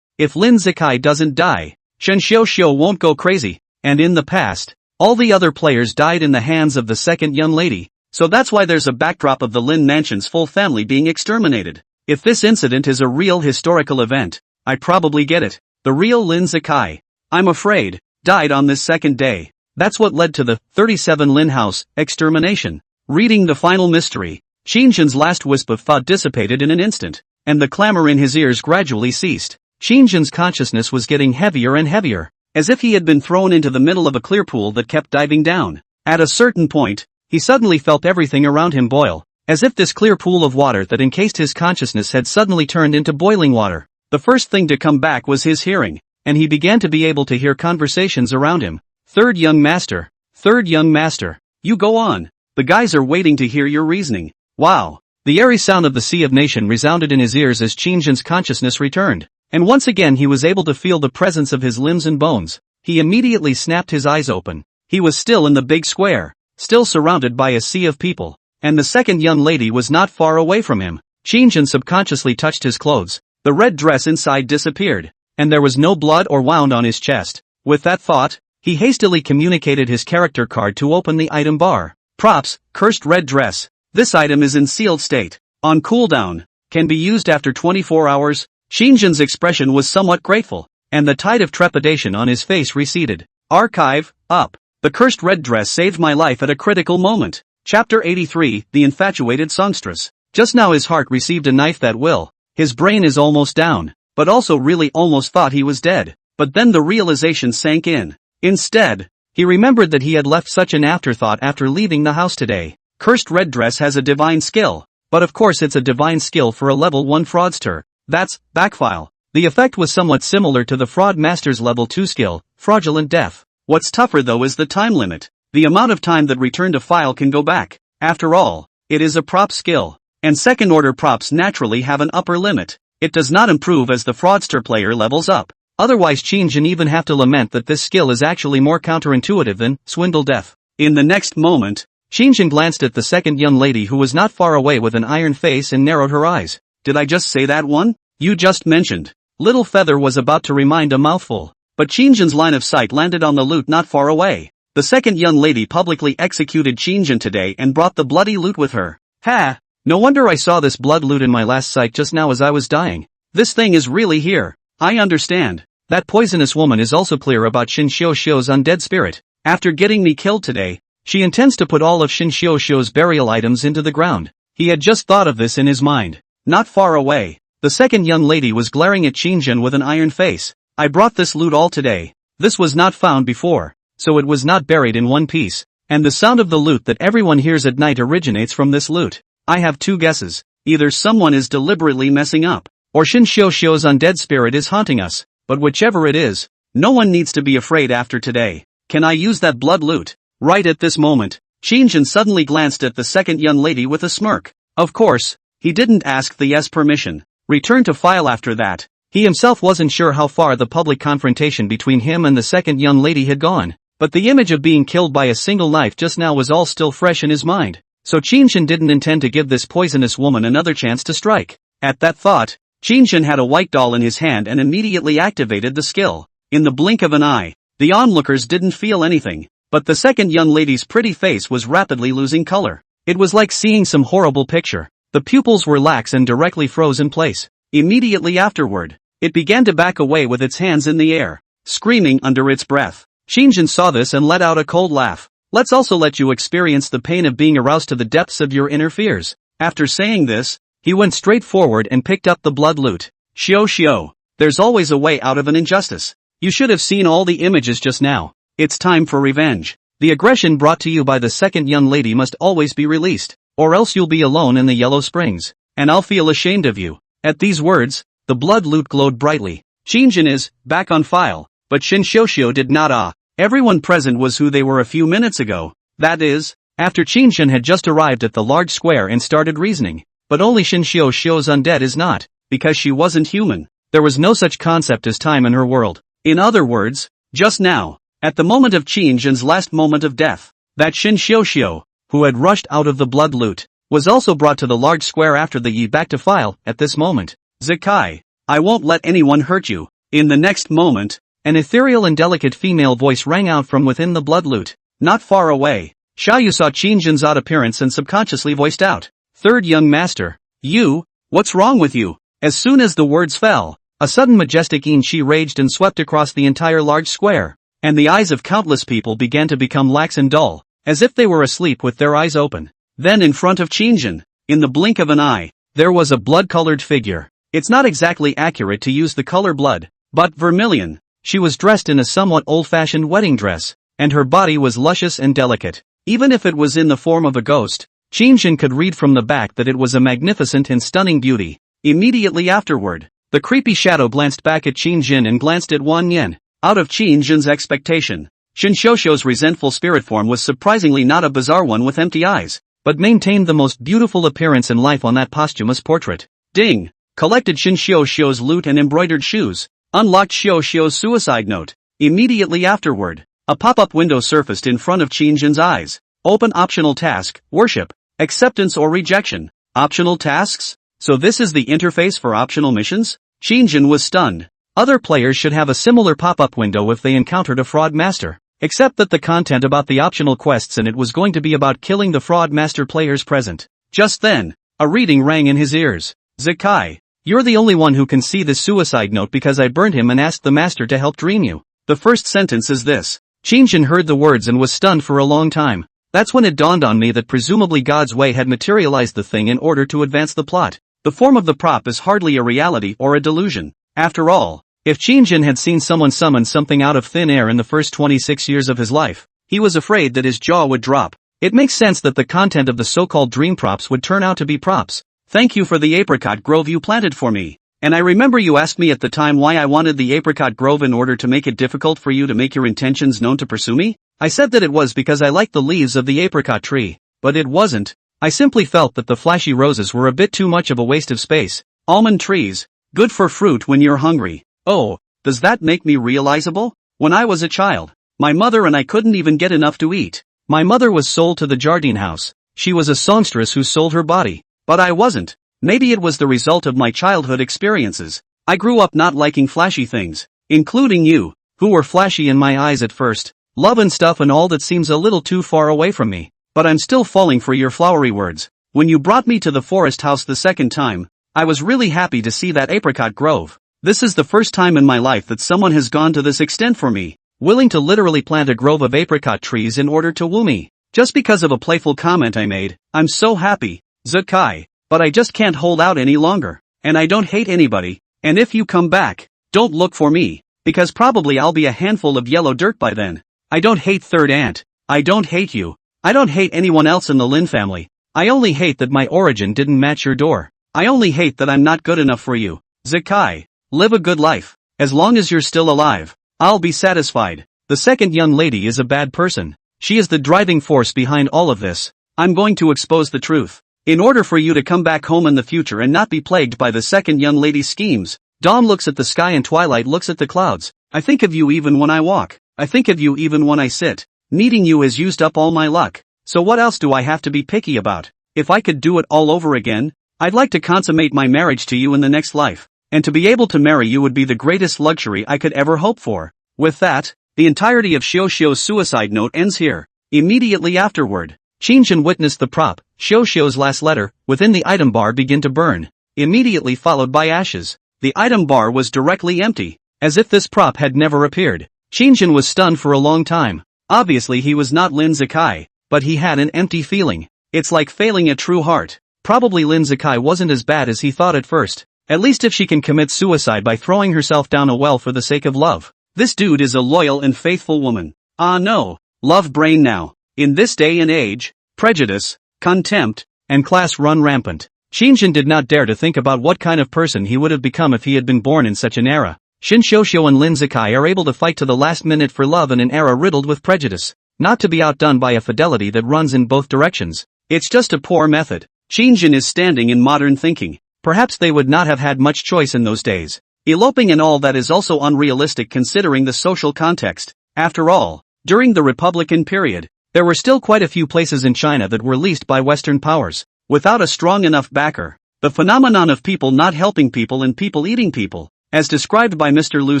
[SPEAKER 2] If Lin Zikai doesn't die, Shinshosho won't go crazy. And in the past, all the other players died in the hands of the second young lady. So that's why there's a backdrop of the Lin mansion's full family being exterminated. If this incident is a real historical event, I probably get it. The real Lin Zikai, I'm afraid, died on this second day. That's what led to the 37 Lin House extermination. Reading the final mystery, Qin Shang's last wisp of thought dissipated in an instant, and the clamor in his ears gradually ceased. Qin Shang's consciousness was getting heavier and heavier, as if he had been thrown into the middle of a clear pool that kept diving down. At a certain point, he suddenly felt everything around him boil, as if this clear pool of water that encased his consciousness had suddenly turned into boiling water. The first thing to come back was his hearing, and he began to be able to hear conversations around him. Third young master, you go on. The guys are waiting to hear your reasoning. Wow. The airy sound of the Sea of Nation resounded in his ears as Qin Shang's consciousness returned, and once again he was able to feel the presence of his limbs and bones. He immediately snapped his eyes open. He was still in the big square, still surrounded by a sea of people, and the second young lady was not far away from him. Qin Shang subconsciously touched his clothes. The red dress inside disappeared, and there was no blood or wound on his chest. With that thought, he hastily communicated his character card to open the item bar. Props, cursed red dress. This item is in sealed state. On cooldown. Can be used after 24 hours. Qin Shang's expression was somewhat grateful, and the tide of trepidation on his face receded. Archive, up. The cursed red dress saved my life at a critical moment. Chapter 83, The Infatuated Songstress. Just now his heart received a knife that will. His brain is almost down.
[SPEAKER 1] but also really almost thought he was dead. But then the realization sank in. Instead, he remembered that he had left such an afterthought after leaving the house today. Cursed red dress has a divine skill. But of course it's a divine skill for a level 1 fraudster. That's backfile. The effect was somewhat similar to the fraud master's level 2 skill, fraudulent death. What's tougher though is the time limit. The amount of time that return to file can go back. After all, it is a prop skill. And second order props naturally have an upper limit. It does not improve as the fraudster player levels up. Otherwise Qin Shang even have to lament that this skill is actually more counterintuitive than swindle death. In the next moment, Qin Shang glanced at the second young lady who was not far away with an iron face and narrowed her eyes. Did I just say that one? You just mentioned. Little Feather was about to remind a mouthful. But Qin Shang's line of sight landed on the loot not far away. The second young lady publicly executed Qin Shang today and brought the bloody loot with her. Ha! No wonder I saw this blood loot in my last sight just now as I was dying. This thing is really here. I understand. That poisonous woman is also clear about Qin Xiuxiu's undead spirit. After getting me killed today, she intends to put all of Qin Xiuxiu's burial items into the ground. He had just thought of this in his mind. Not far away, the second young lady was glaring at Qin Shang with an iron face. I brought this loot all today. This was not found before, so it was not buried in one piece. And the sound of the loot that everyone hears at night originates from this loot. I have two guesses. Either someone is deliberately messing up, or Qin Xiuxiu's undead spirit is haunting us. But whichever it is, no one needs to be afraid after today. Can I use that blood loot? Right at this moment, Qin Shang suddenly glanced at the second young lady with a smirk. Of course, he didn't ask the yes permission. Return to file after that. He himself wasn't sure how far the public confrontation between him and the second young lady had gone. But the image of being killed by a single knife just now was all still fresh in his mind. So Qin Shang didn't intend to give this poisonous woman another chance to strike. At that thought, Qin Shang had a white doll in his hand and immediately activated the skill. In the blink of an eye, the onlookers didn't feel anything, but the second young lady's pretty face was rapidly losing color. It was like seeing some horrible picture. The pupils were lax and directly froze in place. Immediately afterward, it began to back away with its hands in the air, screaming under its breath. Qin Shang saw this and let out a cold laugh. Let's also let you experience the pain of being aroused to the depths of your inner fears. After saying this, he went straight forward and picked up the blood loot. Xiao, there's always a way out of an injustice. You should have seen all the images just now. It's time for revenge. The aggression brought to you by the second young lady must always be released, or else you'll be alone in the Yellow Springs, and I'll feel ashamed of you. At these words, the blood loot glowed brightly. Qin Shang is back on file, but Qin Xiuxiu did not. Everyone present was who they were a few minutes ago. That is, after Qin Shang had just arrived at the large square and started reasoning. But only Qin Xiuxiu's undead is not, because she wasn't human. There was no such concept as time in her world. In other words, just now, at the moment of Qin Shang's last moment of death, that Qin Xiuxiu, who had rushed out of the blood loot, was also brought to the large square after the Yi back to file. At this moment, Zakai, I won't let anyone hurt you. In the next moment, an ethereal and delicate female voice rang out from within the blood loot. Not far away, Xiaoyu saw Qin Shang's odd appearance and subconsciously voiced out, "Third young master, you, what's wrong with you?" As soon as the words fell, a sudden majestic Yin-Chi raged and swept across the entire large square, and the eyes of countless people began to become lax and dull, as if they were asleep with their eyes open. Then in front of Qin Shang, in the blink of an eye, there was a blood-colored figure. It's not exactly accurate to use the color blood, but vermilion. She was dressed in a somewhat old-fashioned wedding dress, and her body was luscious and delicate. Even if it was in the form of a ghost, Qin Shang could read from the back that it was a magnificent and stunning beauty. Immediately afterward, the creepy shadow glanced back at Qin Shang and glanced at Wang Yan. Out of Qin Shang's expectation, Qin Xiuxiu's resentful spirit form was surprisingly not a bizarre one with empty eyes, but maintained the most beautiful appearance and life on that posthumous portrait. Ding! Collected Qin Xiuxiu's loot and embroidered shoes. Unlocked Xiuxiu's suicide note. Immediately afterward, a pop-up window surfaced in front of Qin Shang's eyes. Open optional task, worship, acceptance or rejection. Optional tasks? So this is the interface for optional missions? Qin Shang was stunned. Other players should have a similar pop-up window if they encountered a fraud master, except that the content about the optional quests in it was going to be about killing the fraud master players present. Just then, a reading rang in his ears. Zakai, you're the only one who can see this suicide note because I burned him and asked the master to help dream you. The first sentence is this. Qin Shang heard the words and was stunned for a long time. That's when it dawned on me that presumably God's way had materialized the thing in order to advance the plot. The form of the prop is hardly a reality or a delusion.
[SPEAKER 2] After all, if Qin had seen someone summon something out of thin air in the first 26 years of his life, he was afraid that his jaw would drop. It makes sense that the content of the so-called dream props would turn out to be props.
[SPEAKER 1] Thank you for the apricot grove you planted for me. And I remember you asked me at the time why I wanted the apricot grove in order to make it difficult for you to make your intentions known to pursue me? I said that it was because I liked the leaves of the apricot tree. But it wasn't. I simply felt that the flashy roses were a bit too much of a waste of space.
[SPEAKER 2] Almond trees. Good for fruit when you're hungry.
[SPEAKER 1] Oh, does that make me realizable? When I was a child, my mother and I couldn't even get enough to eat.
[SPEAKER 2] My mother was sold to the Jardine house. She was a songstress who sold her body.
[SPEAKER 1] But I wasn't. Maybe it was the result of my childhood experiences. I grew up not liking flashy things, including you,
[SPEAKER 2] who were flashy in my eyes at first. Love and stuff and all that seems a little too far away from me.
[SPEAKER 1] But I'm still falling for your flowery words. When you brought me to the forest house the second time, I was really happy to see that apricot grove. This is the first time in my life that someone has gone to this extent for me, willing to literally plant a grove of apricot trees in order to woo me. Just because of a playful comment I made. I'm so happy, Zakai. But I just can't hold out any longer. And I don't hate anybody. And if you come back, don't look for me, because probably I'll be a handful of yellow dirt by then. I don't hate Third Aunt. I don't hate you. I don't hate anyone else in the Lin family. I only hate that my origin didn't match your door. I only hate that I'm not good enough for you. Zakai, live a good life. As long as you're still alive, I'll be satisfied.
[SPEAKER 2] The second young lady is a bad person. She is the driving force behind all of this.
[SPEAKER 1] I'm going to expose the truth. In order for you to come back home in the future and not be plagued by the second young lady's schemes.
[SPEAKER 2] Dawn looks at the sky and Twilight looks at the clouds.
[SPEAKER 1] I think of you even when I walk. I think of you even when I sit. Needing you has used up all my luck. So what else do I have to be picky about? If I could do it all over again, I'd like to consummate my marriage to you in the next life. And to be able to marry you would be the greatest luxury I could ever hope for. With that, the entirety of Xiuxiu's suicide note ends here. Immediately afterward,
[SPEAKER 2] Qin witnessed the prop, Xiuxiu's last letter, within the item bar begin to burn, immediately followed by ashes.
[SPEAKER 1] The item bar was directly empty,
[SPEAKER 2] as if this prop had never appeared. Qin was stunned for a long time. Obviously he was not Lin Zakai, but he had an empty feeling.
[SPEAKER 1] It's like failing a true heart.
[SPEAKER 2] Probably Lin Zakai wasn't as bad as he thought at first. At least if she can commit suicide by throwing herself down a well for the sake of love.
[SPEAKER 1] This dude is a loyal and faithful woman. Ah no, love brain now. In this day and age, prejudice, contempt,
[SPEAKER 2] and class run rampant. Qin did not dare to think about what kind of person he would have become if he had been born in such an era. Qin Xiuxiu and Lin Zakai are able to fight to the last minute for love in an era riddled with prejudice, not to be outdone by a fidelity that runs in both directions.
[SPEAKER 1] It's just a poor method. Qin is standing in modern thinking.
[SPEAKER 2] Perhaps they would not have had much choice in those days.
[SPEAKER 1] Eloping and all that is also unrealistic considering the social context. After all, during the Republican period,
[SPEAKER 2] there were still quite a few places in China that were leased by Western powers.
[SPEAKER 1] Without a strong enough backer, the phenomenon of people not helping people and people eating people, as described by Mr. Lu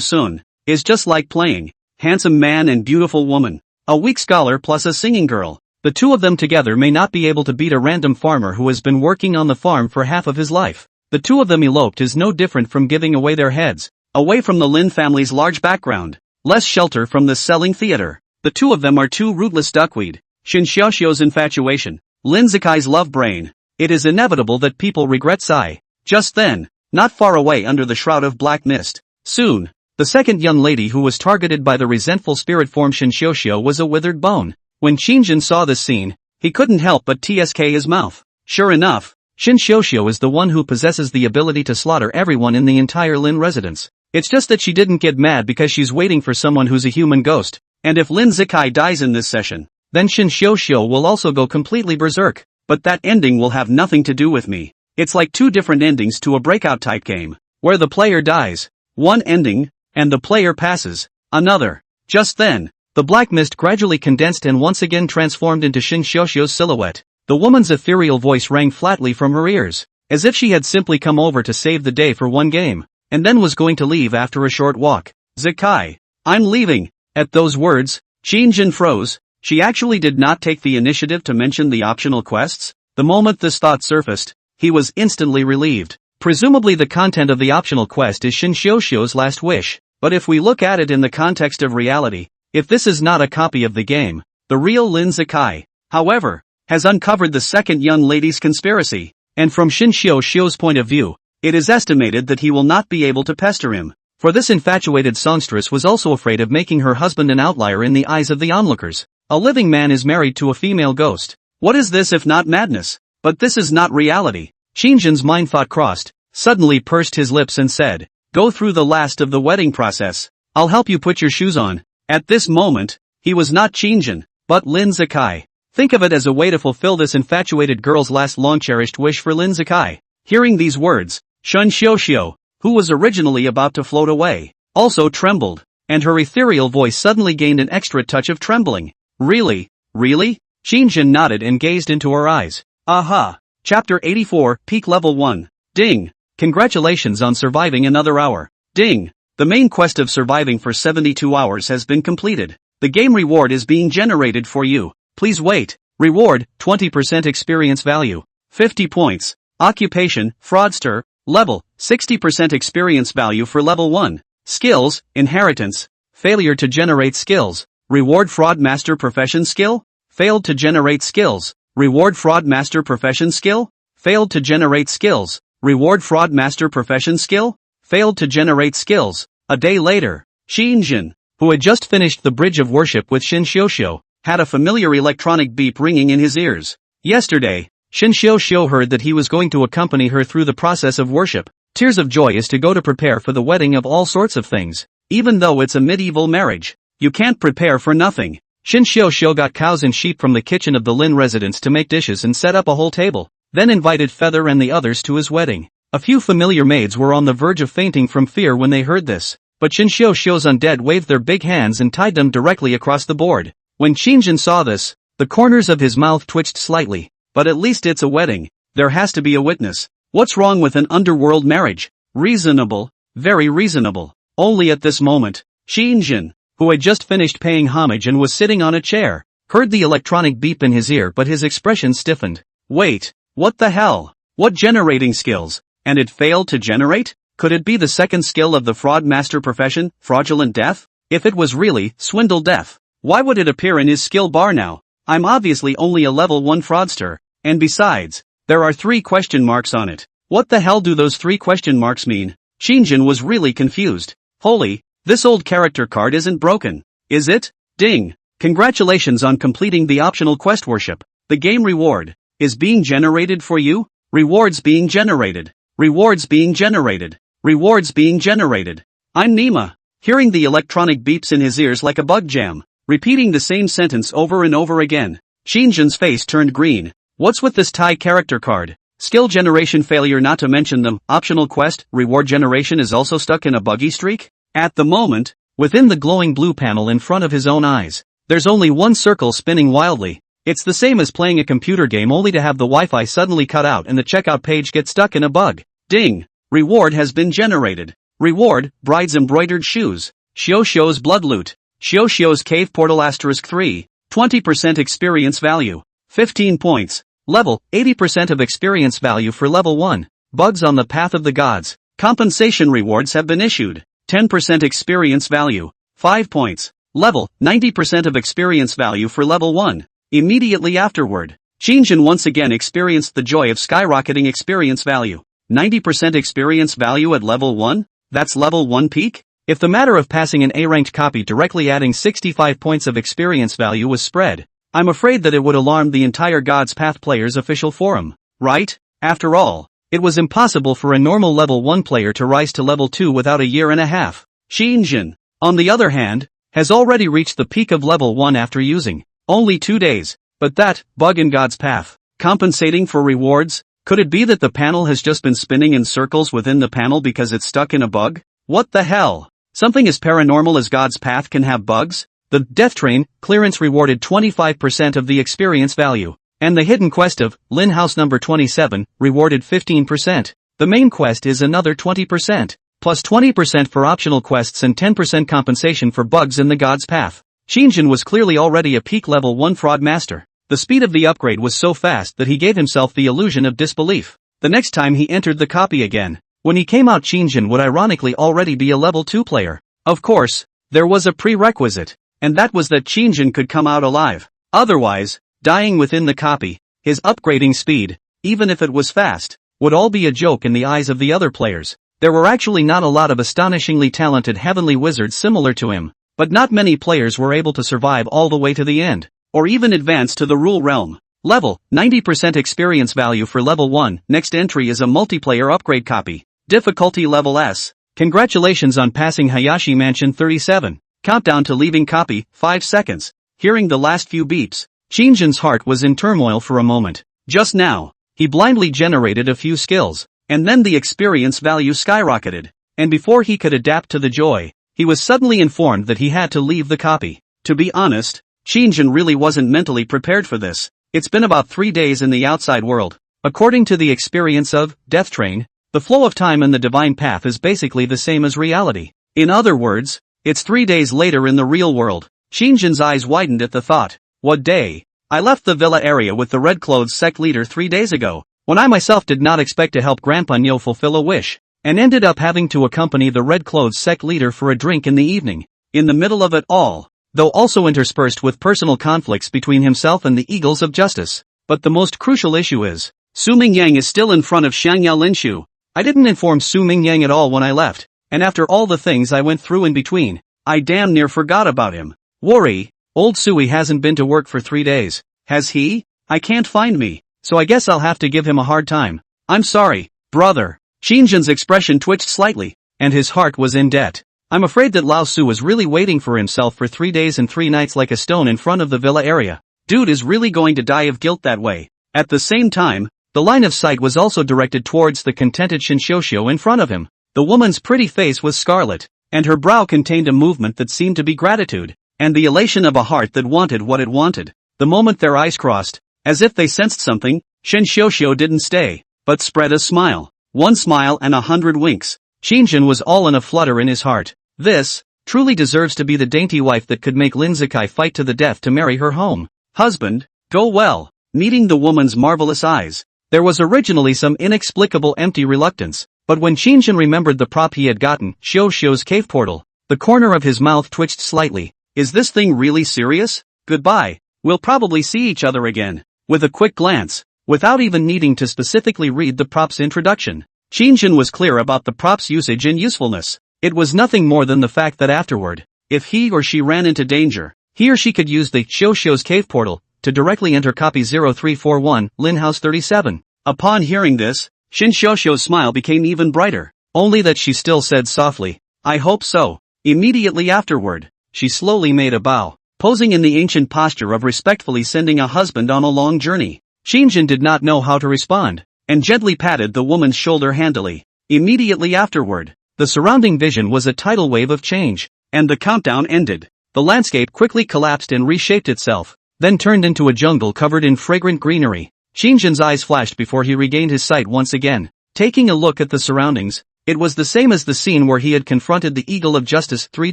[SPEAKER 1] Sun, is just like playing handsome man and beautiful woman, a weak scholar plus a singing girl.
[SPEAKER 2] The two of them together may not be able to beat a random farmer who has been working on the farm for half of his life. The two of them eloped is no different from giving away their heads,
[SPEAKER 1] away from the Lin family's large background, less shelter from the selling theater. The two of them are two rootless duckweed. Qin Xiuxiu's infatuation, Lin Zakai's love brain. It is inevitable that people regret Sai. Just then, not far away under the shroud of black mist, soon,
[SPEAKER 2] the second young lady who was targeted by the resentful spirit form Qin Xiuxiu was a withered bone. When Qin saw this scene,
[SPEAKER 1] he couldn't help but tsk his mouth. Sure enough,
[SPEAKER 2] Qin Xiuxiu is the one who possesses the ability to slaughter everyone in the entire Lin residence. It's just that she didn't get mad because she's waiting for someone who's a human ghost.
[SPEAKER 1] And if Lin Zakai dies in this session,
[SPEAKER 2] then Qin Xiuxiu will also go completely berserk.
[SPEAKER 1] But that ending will have nothing to do with me. It's like two different endings to a breakout type game, where the player dies, one ending, and the player passes, another. Just then,
[SPEAKER 2] the black mist gradually condensed and once again transformed into Qin Xiuxiu's silhouette. The woman's ethereal voice rang flatly from her ears, as if she had simply come over to save the day for one game, and then was going to leave after a short walk.
[SPEAKER 1] Zakai, I'm leaving.
[SPEAKER 2] At those words,
[SPEAKER 1] Qin froze. She actually did not take the initiative to mention the optional quests.
[SPEAKER 2] The moment this thought surfaced, he was instantly relieved. Presumably the content of the optional quest is Qin Xiuxiu's last wish.
[SPEAKER 1] But if we look at it in the context of reality, if this is not a copy of the game, the real Lin Zakai, however, has uncovered the second young lady's conspiracy.
[SPEAKER 2] And from Qin Xiuxiu's point of view,
[SPEAKER 1] it is estimated that he will not be able to pester him. For this infatuated songstress was also afraid of making her husband an outlier in the eyes of the onlookers. A living man is married to a female ghost. What is this if not madness? But this is not reality. Qinzhen's mind thought crossed, suddenly pursed his lips and said, "Go through the last of the wedding process. I'll help you put your shoes on." At this moment, he was not Qinzhen, but Lin Zikai. Think of it as a way to fulfill this infatuated girl's last long-cherished wish for Lin Zikai. Hearing these words, Shun Xiuxiu, who was originally about to float away, also trembled, and her ethereal voice suddenly gained an extra touch of trembling. Really? Really? Qinzhen nodded and gazed into her eyes. Aha! Chapter 84, Peak Level 1. Ding! Congratulations on surviving another hour. Ding! The main quest of surviving for 72 hours has been completed. The game reward is being generated for you. Please wait. Reward, 20% experience value. 50 points. Occupation, fraudster. Level, 60% experience value for level 1. Skills, inheritance. Failure to generate skills. Reward fraud master profession skill. Failed to generate skills. Reward fraud master profession skill. Failed to generate skills. Reward fraud master profession skill. Failed to generate skills. A day later, Qinzhen, who had just finished the bridge of worship with Qin Xiuxiu, had a familiar electronic beep ringing in his ears. Yesterday, Qin Xiuxiu heard that he was going to accompany her through the process of worship. Tears of Joy is to go to prepare for the wedding of all sorts of things. Even though it's a medieval marriage, you can't prepare for nothing. Qin Xiuxiu got cows and sheep from the kitchen of the Lin residence to make dishes and set up a whole table, then invited Feather and the others to his wedding. A few familiar maids were on the verge of fainting from fear when they heard this, but Qin Xiuxiu's undead waved their big hands and tied them directly across the board. When Qinzhen saw this, the corners of his mouth twitched slightly. But at least it's a wedding. There has to be a witness. What's wrong with an underworld marriage? Reasonable, very reasonable. Only at this moment, Qinzhen, who had just finished paying homage and was sitting on a chair, heard the electronic beep in his ear, but his expression stiffened. Wait, what the hell? What generating skills? And it failed to generate? Could it be the second skill of the fraud master profession, fraudulent death? If it was really swindle death, why would it appear in his skill bar now? I'm obviously only a level 1 fraudster. And besides, there are 3 question marks on it. What the hell do those 3 question marks mean? Qinzhen was really confused. Holy, this old character card isn't broken, is it? Ding! Congratulations on completing the optional quest worship. The game reward is being generated for you. Rewards being generated. Rewards being generated. Rewards being generated. I'm Nima. Hearing the electronic beeps in his ears like a bug jam, repeating the same sentence over and over again, Qinzhen's face turned green. What's with this Thai character card? Skill generation failure, not to mention the optional quest reward generation is also stuck in a buggy streak? At the moment, within the glowing blue panel in front of his own eyes, there's only one circle spinning wildly. It's the same as playing a computer game only to have the Wi-Fi suddenly cut out and the checkout page get stuck in a bug. Ding! Reward has been generated. Reward, bride's embroidered shoes. Xiuxiu's blood loot. Xiuxiu's cave portal *3. 20% experience value. 15 points. Level, 80% of experience value for level 1. Bugs on the path of the gods. Compensation rewards have been issued. 10% experience value. 5 points. Level, 90% of experience value for level 1. Immediately afterward, Qinzhen once again experienced the joy of skyrocketing experience value. 90% experience value at level 1? That's level 1 peak? If the matter of passing an A-ranked copy directly adding 65 points of experience value was spread, I'm afraid that it would alarm the entire God's Path players' official forum, right? After all, it was impossible for a normal level 1 player to rise to level 2 without a year and a half. Qinzhen, on the other hand, has already reached the peak of level 1 after using only 2 days. But that bug in God's Path, compensating for rewards? Could it be that the panel has just been spinning in circles within the panel because it's stuck in a bug? What the hell? Something as paranormal as God's Path can have bugs? The Death Train clearance rewarded 25% of the experience value, and the hidden quest of Lin House number 27 rewarded 15%. The main quest is another 20%, plus 20% for optional quests and 10% compensation for bugs in the God's Path. Qinzhen was clearly already a peak level 1 fraud master. The speed of the upgrade was so fast that he gave himself the illusion of disbelief. The next time he entered the copy again, when he came out, Qinzhen would ironically already be a level 2 player. Of course, there was a prerequisite, and that was that Qinzhen could come out alive. Otherwise, dying within the copy, his upgrading speed, even if it was fast,
[SPEAKER 2] would all be a joke in the eyes of the other players. There were actually not a lot of astonishingly talented heavenly wizards similar to him, but not many players were able to survive all the way to the end, or even advance to the rule realm. Level, 90% experience value for level 1, next entry is a multiplayer upgrade copy. Difficulty level S. Congratulations on passing Hayashi Mansion 37. Countdown to leaving copy, 5 seconds. Hearing the last few beeps, Qinjin's heart was in turmoil for a moment. Just now, he blindly generated a few skills, and then the experience value skyrocketed. And before he could adapt to the joy, he was suddenly informed that he had to leave the copy. To be honest, Qinjin really wasn't mentally prepared for this. It's been about 3 days in the outside world. According to the experience of Death Train, the flow of time in the divine path is basically the same as reality. In other words, it's 3 days later in the real world. Qinjin's eyes widened at the thought. What day? I left the villa area with the Red Clothes sect leader 3 days ago, when I myself did not expect to help Grandpa Nyo fulfill a wish, and ended up having to accompany the Red Clothes sect leader for a drink in the evening. In the middle of it all, though also interspersed with personal conflicts between himself and the Eagles of Justice. But the most crucial issue is, Su Mingyang is still in front of Shangyao Linshu. I didn't inform Su Mingyang at all when I left, and after all the things I went through in between, I damn near forgot about him. Worry, old Sui hasn't been to work for 3 days. Has he? I can't find me, so I guess I'll have to give him a hard time. I'm sorry, brother. Qinjin's expression twitched slightly, and his heart was in debt. I'm afraid that Lao Su was really waiting for himself for 3 days and 3 nights like a stone in front of the villa area. Dude is really going to die of guilt that way. At the same time, the line of sight was also directed towards the contented Shinshosho in front of him. The woman's pretty face was scarlet, and her brow contained a movement that seemed to be gratitude, and the elation of a heart that wanted what it wanted. The moment their eyes crossed, as if they sensed something, Shinshosho didn't stay, but spread a smile. 1 smile and 100 winks. Qinjin was all in a flutter in his heart. This, truly deserves to be the dainty wife that could make Lin Zikai fight to the death to marry her home. Husband, go well. Meeting the woman's marvelous eyes, there was originally some inexplicable empty reluctance, but when Qinjin remembered the prop he had gotten, Shou's cave portal, the corner of his mouth twitched slightly. Is this thing really serious? Goodbye. We'll probably see each other again. With a quick glance, without even needing to specifically read the prop's introduction, Qinjin was clear about the prop's usage and usefulness. It was nothing more than the fact that afterward, if he or she ran into danger, he or she could use the Shou's cave portal to directly enter copy 0341, Lin House 37. Upon hearing this, Shinshosho's smile became even brighter, only that she still said softly, I hope so. Immediately afterward, she slowly made a bow, posing in the ancient posture of respectfully sending a husband on a long journey. Qinjin did not know how to respond, and gently patted the woman's shoulder handily. Immediately afterward, the surrounding vision was a tidal wave of change, and the countdown ended. The landscape quickly collapsed and reshaped itself, then turned into a jungle covered in fragrant greenery. Qinjin's eyes flashed before he regained his sight once again. Taking a look at the surroundings, it was the same as the scene where he had confronted the Eagle of Justice 3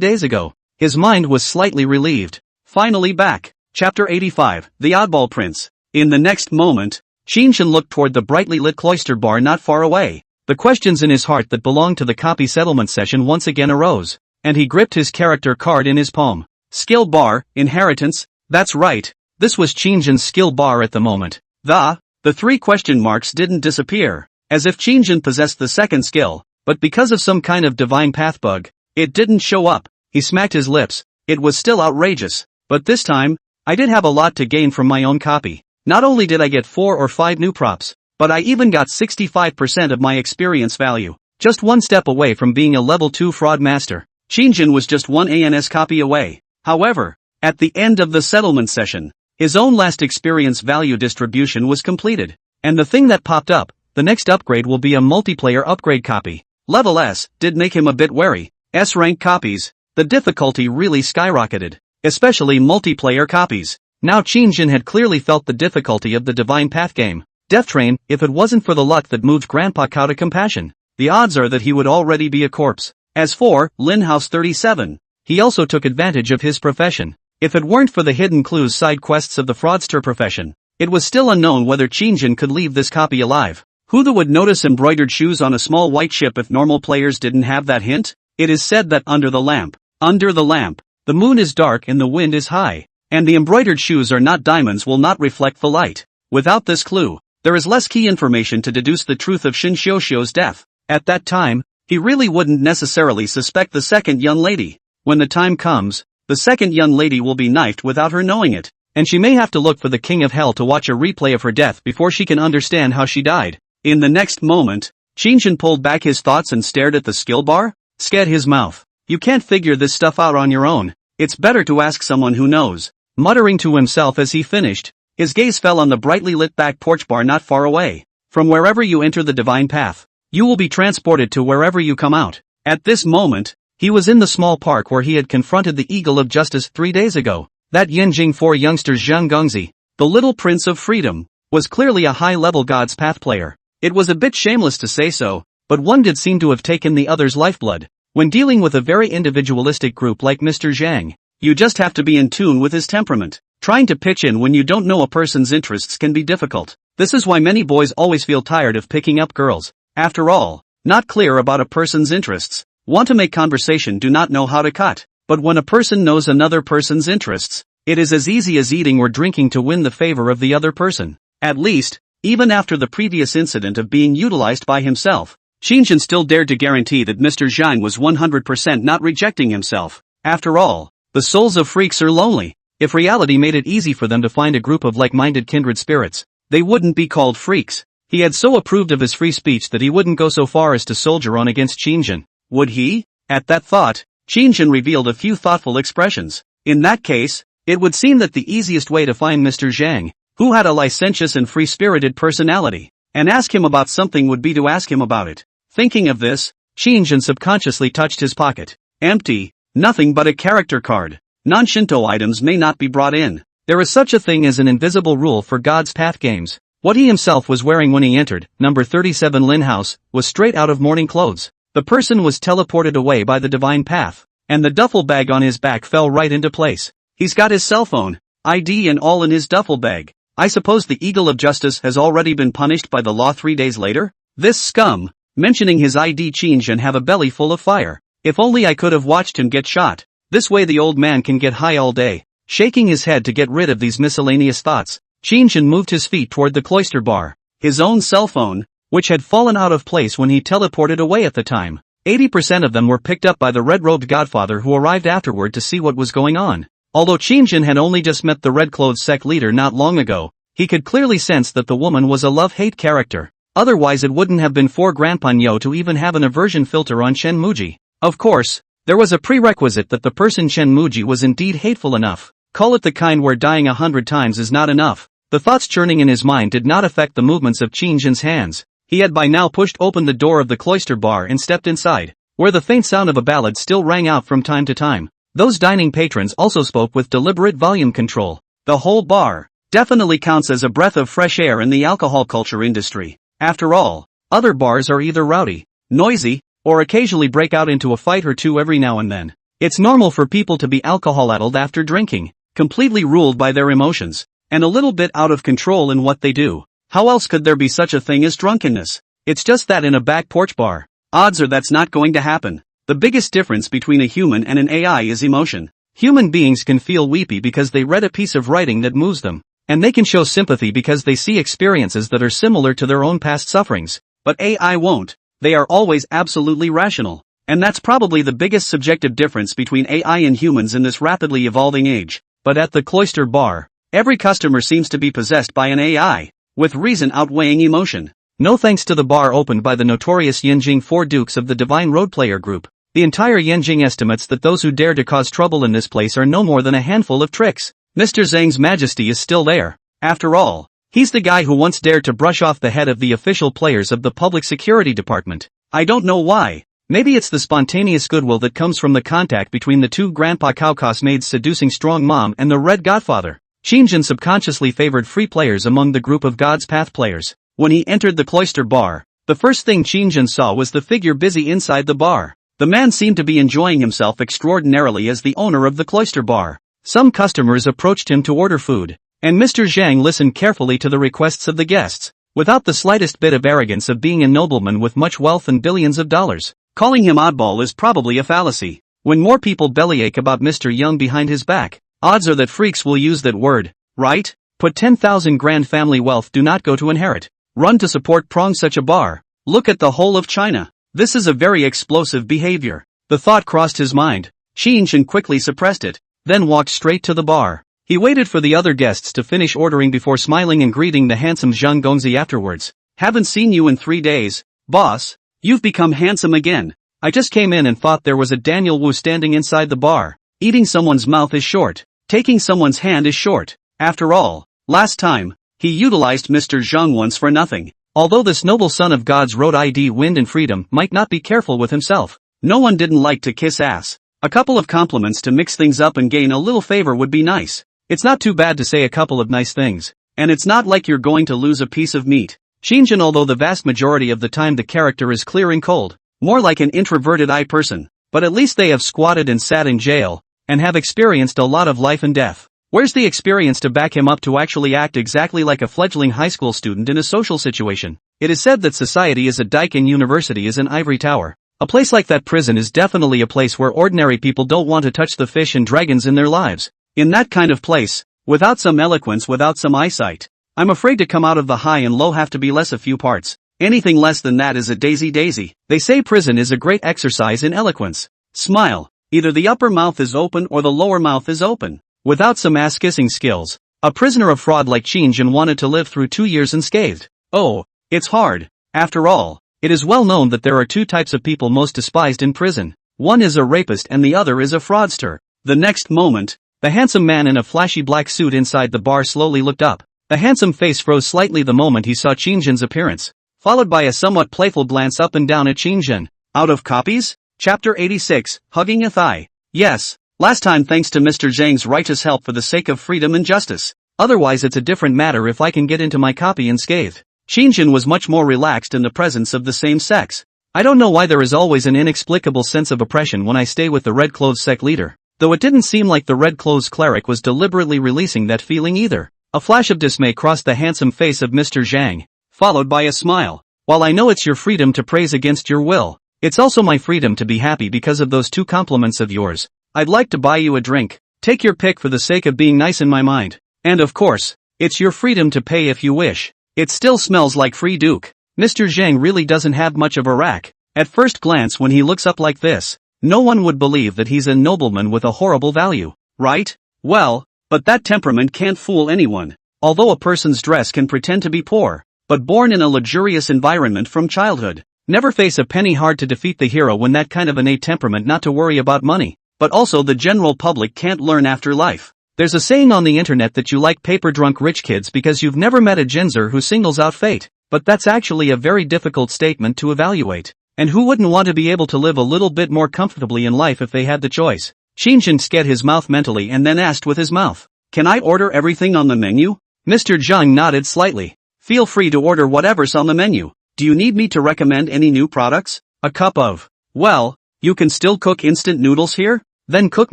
[SPEAKER 2] days ago. His mind was slightly relieved. Finally back. Chapter 85, The Oddball Prince. In the next moment, Qinjin looked toward the brightly lit cloister bar not far away. The questions in his heart that belonged to the copy settlement session once again arose, and he gripped his character card in his palm. Skill bar, inheritance, that's right, this was Qinjin's skill bar at the moment. The 3 question marks didn't disappear, as if Qinjin possessed the second skill, but because of some kind of divine path bug, it didn't show up. He smacked his lips. It was still outrageous, but this time, I did have a lot to gain from my own copy. Not only did I get 4 or 5 new props, but I even got 65% of my experience value, just one step away from being a level 2 fraud master. Qinjin was just 1 ANS copy away. However, at the end of the settlement session, his own last experience value distribution was completed, and the thing that popped up, the next upgrade will be a multiplayer upgrade copy. Level S did make him a bit wary. S-rank copies, the difficulty really skyrocketed, especially multiplayer copies. Now Qinjin had clearly felt the difficulty of the Divine Path game. Death Train, if it wasn't for the luck that moved Grandpa Cow to compassion, the odds are that he would already be a corpse. As for Lin House 37, he also took advantage of his profession. If it weren't for the hidden clues side quests of the fraudster profession, it was still unknown whether Qinjin could leave this copy alive. Who would notice embroidered shoes on a small white ship if normal players didn't have that hint? It is said that under the lamp, the moon is dark and the wind is high, and the embroidered shoes are not diamonds will not reflect the light. Without this clue,
[SPEAKER 1] there is less key information to deduce the truth of Qin Xiuxiu's death. At that time, he really wouldn't necessarily suspect the second young lady. When the time comes, the second young lady will be knifed without her knowing it, and she may have to look for the King of Hell to watch a replay of her death before she can understand how she died. In the next moment, Qin Shang pulled back his thoughts and stared at the skill bar, scat his mouth. You can't figure this stuff out on your own. It's better to ask someone who knows. Muttering to himself as he finished, his gaze fell on the brightly lit back porch bar not far away. From wherever you enter the divine path, you will be transported to wherever you come out. At this moment, he was in the small park where he had confronted the Eagle of Justice 3 days ago. That Yanjing 4 youngster Zhang Gongzi, the little prince of freedom, was clearly a high-level God's Path player. It was a bit shameless to say so, but one did seem to have taken the other's lifeblood. When dealing with a very individualistic group like Mr. Zhang, you just have to be in tune with his temperament. Trying to pitch in when you don't know a person's interests can be difficult. This is why many boys always feel tired of picking up girls. After all, not clear about a person's interests, want to make conversation, do not know how to cut. But when a person knows another person's interests, it is as easy as eating or drinking to win the favor of the other person. At least, even after the previous incident of being utilized by himself, Qin Shang still dared to guarantee that Mr. Zhang was 100% not rejecting himself. After all, the souls of freaks are lonely. If reality made it easy for them to find a group of like-minded kindred spirits, they wouldn't be called freaks. He had so approved of his free speech that he wouldn't go so far as to soldier on against Qin Shang. Would he? At that thought, Qin Shang revealed a few thoughtful expressions. In that case, it would seem that the easiest way to find Mr. Zhang, who had a licentious and free-spirited personality, and ask him about something would be to ask him about it. Thinking of this, Qin Shang subconsciously touched his pocket. Empty, nothing but a character card. Non-Shinto items may not be brought in. There is such a thing as an invisible rule for God's Path games. What he himself was wearing when he entered number 37 Lin House was straight out of morning clothes. The person was teleported away by the divine path, and the duffel bag on his back fell right into place. He's got his cell phone, ID and all in his duffel bag. I suppose the Eagle of Justice has already been punished by the law 3 days later? This scum, mentioning his ID, Qin Shang have a belly full of fire. If only I could have watched him get shot. This way the old man can get high all day. Shaking his head to get rid of these miscellaneous thoughts, Qin Shang moved his feet toward the cloister bar. His own cell phone, which had fallen out of place when he teleported away at the time. 80% of them were picked up by the red-robed godfather who arrived afterward to see what was going on. Although Qin Shang had only just met the red-clothed sect leader not long ago, he could clearly sense that the woman was a love-hate character. Otherwise it wouldn't have been for Grandpa Nyo to even have an aversion filter on Shen Muji. Of course, there was a prerequisite that the person Shen Muji was indeed hateful enough. Call it the kind where dying 100 times is not enough. The thoughts churning in his mind did not affect the movements of Qin Shang's hands. He had by now pushed open the door of the cloister bar and stepped inside, where the faint sound of a ballad still rang out from time to time. Those dining patrons also spoke with deliberate volume control. The whole bar definitely counts as a breath of fresh air in the alcohol culture industry. After all, other bars are either rowdy, noisy, or occasionally break out into a fight or two every now and then. It's normal for people to be alcohol-addled after drinking, completely ruled by their emotions, and a little bit out of control in what they do. How else could there be such a thing as drunkenness? It's just that in a back porch bar. Odds are that's not going to happen. The biggest difference between a human and an AI is emotion. Human beings can feel weepy because they read a piece of writing that moves them, and they can show sympathy because they see experiences that are similar to their own past sufferings. But AI won't. They are always absolutely rational. And that's probably the biggest subjective difference between AI and humans in this rapidly evolving age. But at the cloister bar, every customer seems to be possessed by an AI, with reason outweighing emotion. No thanks to the bar opened by the notorious Yanjing 4 Dukes of the Divine Road Player Group. The entire Yanjing estimates that those who dare to cause trouble in this place are no more than a handful of tricks. Mr. Zhang's majesty is still there. After all, he's the guy who once dared to brush off the head of the official players of the public security department. I don't know why. Maybe it's the spontaneous goodwill that comes from the contact between the two Grandpa Cowcos maids seducing Strong Mom and the Red Godfather. Qin Shang subconsciously favored free players among the group of God's Path players. When he entered the cloister bar, the first thing Qin Shang saw was the figure busy inside the bar. The man seemed to be enjoying himself extraordinarily as the owner of the cloister bar. Some customers approached him to order food, and Mr. Zhang listened carefully to the requests of the guests, without the slightest bit of arrogance of being a nobleman with much wealth and billions of dollars. Calling him oddball is probably a fallacy. When more people bellyache about Mr. Young behind his back, odds are that freaks will use that word, right? Put 10,000 grand family wealth do not go to inherit. run to support prong such a bar. Look at the whole of China. This is a very explosive behavior. The thought crossed his mind. Qin Shang quickly suppressed it, then walked straight to the bar. He waited for the other guests to finish ordering before smiling and greeting the handsome Zhang Gongzi afterwards. Haven't seen you in 3 days, boss. You've become handsome again. I just came in and thought there was a Daniel Wu standing inside the bar. Eating someone's mouth is short. Taking someone's hand is short. After all, last time, he utilized Mr. Zhang once for nothing. Although this noble son of God's road ID wind and freedom might not be careful with himself, no one didn't like to kiss ass. A couple of compliments to mix things up and gain a little favor would be nice. It's not too bad to say a couple of nice things. And it's not like you're going to lose a piece of meat. Qin Shang, although the vast majority of the time the character is clear and cold, more like an introverted person, but at least they have squatted and sat in jail, and have experienced a lot of life and death. Where's the experience to back him up to actually act exactly like a fledgling high school student in a social situation? It is said that society is a dike and university is an ivory tower. A place like that prison is definitely a place where ordinary people don't want to touch the fish and dragons in their lives. In that kind of place, without some eloquence, without some eyesight, I'm afraid to come out of the high and low have to be less a few parts. Anything less than that is a daisy. They say prison is a great exercise in eloquence. Smile. Either the upper mouth is open or the lower mouth is open. Without some ass-kissing skills, a prisoner of fraud like Qin Shang wanted to live through 2 years unscathed. Oh, it's hard. After all, it is well known that there are 2 types of people most despised in prison. One is a rapist and the other is a fraudster. The next moment, the handsome man in a flashy black suit inside the bar slowly looked up. The handsome face froze slightly the moment he saw Qin Shang's appearance, followed by a somewhat playful glance up and down at Qin Shang. Out of copies? Chapter 86, Hugging a Thigh. Yes, last time thanks to Mr. Zhang's righteous help for the sake of freedom and justice. Otherwise it's a different matter if I can get into my copy unscathed. Qin Shang was much more relaxed in the presence of the same sex. I don't know why there is always an inexplicable sense of oppression when I stay with the red clothes sect leader, though it didn't seem like the red clothes cleric was deliberately releasing that feeling either. A flash of dismay crossed the handsome face of Mr. Zhang, followed by a smile. While I know it's your freedom to praise against your will, it's also my freedom to be happy because of those 2 compliments of yours. I'd like to buy you a drink. Take your pick for the sake of being nice in my mind. And of course, it's your freedom to pay if you wish. It still smells like free Duke. Mr. Zhang really doesn't have much of a rack. At first glance when he looks up like this, no one would believe that he's a nobleman with a horrible value, right? Well, but that temperament can't fool anyone. Although a person's dress can pretend to be poor, but born in a luxurious environment from childhood, never face a penny hard to defeat the hero when that kind of innate temperament not to worry about money. But also the general public can't learn after life. There's a saying on the internet that you like paper-drunk rich kids because you've never met a Jinzer who singles out fate, but that's actually a very difficult statement to evaluate. And who wouldn't want to be able to live a little bit more comfortably in life if they had the choice? Qin Shang sked his mouth mentally and then asked with his mouth, "Can I order everything on the menu?" Mr. Zhang nodded slightly. "Feel free to order whatever's on the menu. Do you need me to recommend any new products? A cup of, well, you can still cook instant noodles here? Then cook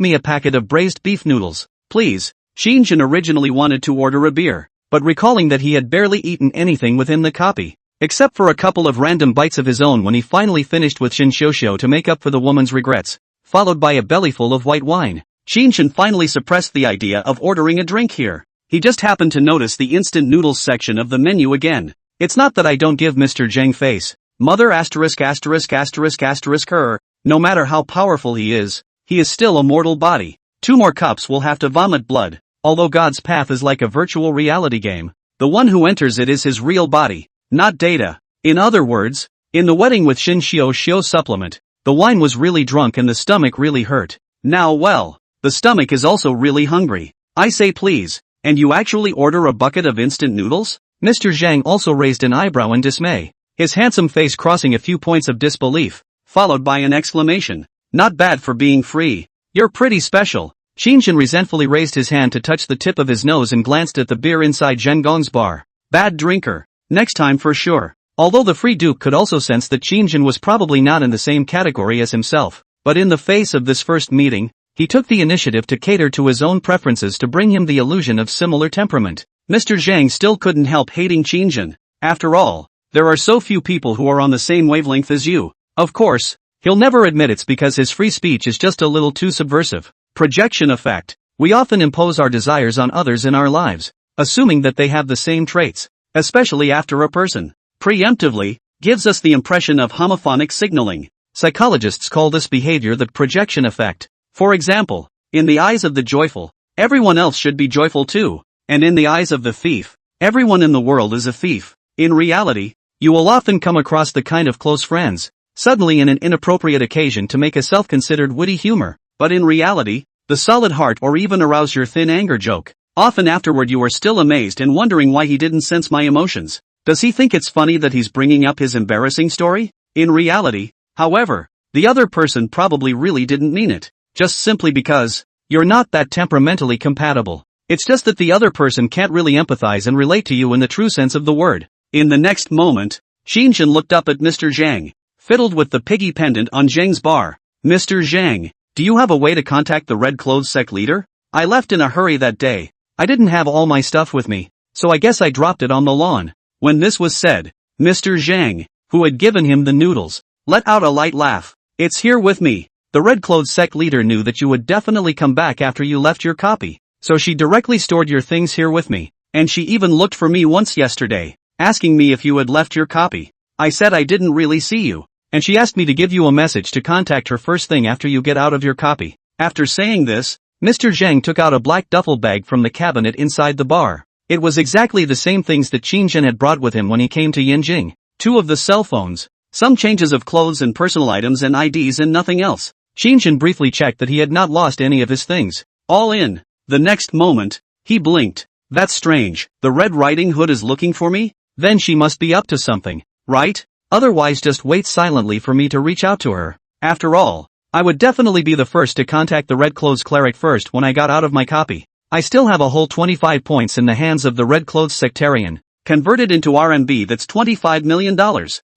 [SPEAKER 1] me a packet of braised beef noodles, please." Qin Shang originally wanted to order a beer, but recalling that he had barely eaten anything within the copy, except for a couple of random bites of his own when he finally finished with Shinshosho to make up for the woman's regrets, followed by a bellyful of white wine, Qin Shang finally suppressed the idea of ordering a drink here. He just happened to notice the instant noodles section of the menu again. It's not that I don't give Mr. Zhang face. Mother her, no matter how powerful he is still a mortal body. 2 more cups will have to vomit blood. Although God's path is like a virtual reality game, the one who enters it is his real body, not data. In other words, in the wedding with Shin Shio supplement, the wine was really drunk and the stomach really hurt. Now well, the stomach is also really hungry. I say please, and you actually order a bucket of instant noodles? Mr. Zhang also raised an eyebrow in dismay, his handsome face crossing a few points of disbelief, followed by an exclamation. Not bad for being free. You're pretty special. Qin Shang resentfully raised his hand to touch the tip of his nose and glanced at the beer inside Zheng Gong's bar. Bad drinker. Next time for sure. Although the Free Duke could also sense that Qin Shang was probably not in the same category as himself, but in the face of this first meeting, he took the initiative to cater to his own preferences to bring him the illusion of similar temperament. Mr. Zhang still couldn't help hating Qin Shang. After all, there are so few people who are on the same wavelength as you. Of course, he'll never admit it's because his free speech is just a little too subversive. Projection effect. We often impose our desires on others in our lives, assuming that they have the same traits. especially after a person preemptively gives us the impression of homophonic signaling.
[SPEAKER 2] Psychologists call this behavior the projection effect.
[SPEAKER 1] For example, in the eyes of the joyful, everyone else should be joyful too, and in the eyes of the thief, everyone in the world is a thief. In reality,
[SPEAKER 2] you will often come across the kind of close friends, suddenly in an inappropriate occasion to make a self-considered witty humor,
[SPEAKER 1] but in reality, the solid heart or even arouse your thin anger joke. Often afterward you are still amazed and wondering why he didn't sense my emotions. Does he think it's funny that he's bringing up his embarrassing story? In reality, however, the other person probably really didn't mean it, just simply because
[SPEAKER 2] you're not that temperamentally compatible. It's just that the other person can't really empathize and relate to you in the true sense of the word.
[SPEAKER 1] In the next moment, Qin Shang looked up at Mr. Zhang, fiddled with the piggy pendant on Zhang's bar. Mr. Zhang, do you have a way to contact the Red Clothes sect leader? I left in a hurry that day.
[SPEAKER 2] I didn't have all my stuff with me, so I guess I dropped it on the lawn.
[SPEAKER 1] When this was said, Mr. Zhang, who had given him the noodles, let out a light laugh. It's here with me.
[SPEAKER 2] The Red Clothes sect leader knew that you would definitely come back after you left your copy, so she directly stored your things here with me.
[SPEAKER 1] And she even looked for me once yesterday, asking me if you had left your copy. I said I didn't really see you.
[SPEAKER 2] And she asked me to give you a message to contact her first thing after you get out of your copy.
[SPEAKER 1] After saying this,
[SPEAKER 2] Mr. Zhang took out a black duffel bag from the cabinet inside the bar. It was exactly the same things that Qin Shang had brought with him when he came to Yinjing.
[SPEAKER 1] 2 of the cell phones, some changes of clothes and personal items and IDs and nothing else.
[SPEAKER 2] Qin Shang briefly checked that he had not lost any of his things.
[SPEAKER 1] All in. The next moment, he blinked. That's strange. The Red Riding Hood is looking for me?
[SPEAKER 2] Then she must be up to something,
[SPEAKER 1] right?
[SPEAKER 2] Otherwise just wait silently for me to reach out to her.
[SPEAKER 1] After all,
[SPEAKER 2] I would definitely be the first to contact the Red Clothes cleric first when I got out of my copy. I still have a whole 25 points in the hands of the Red Clothes sectarian.
[SPEAKER 1] Converted into RMB that's $25 million.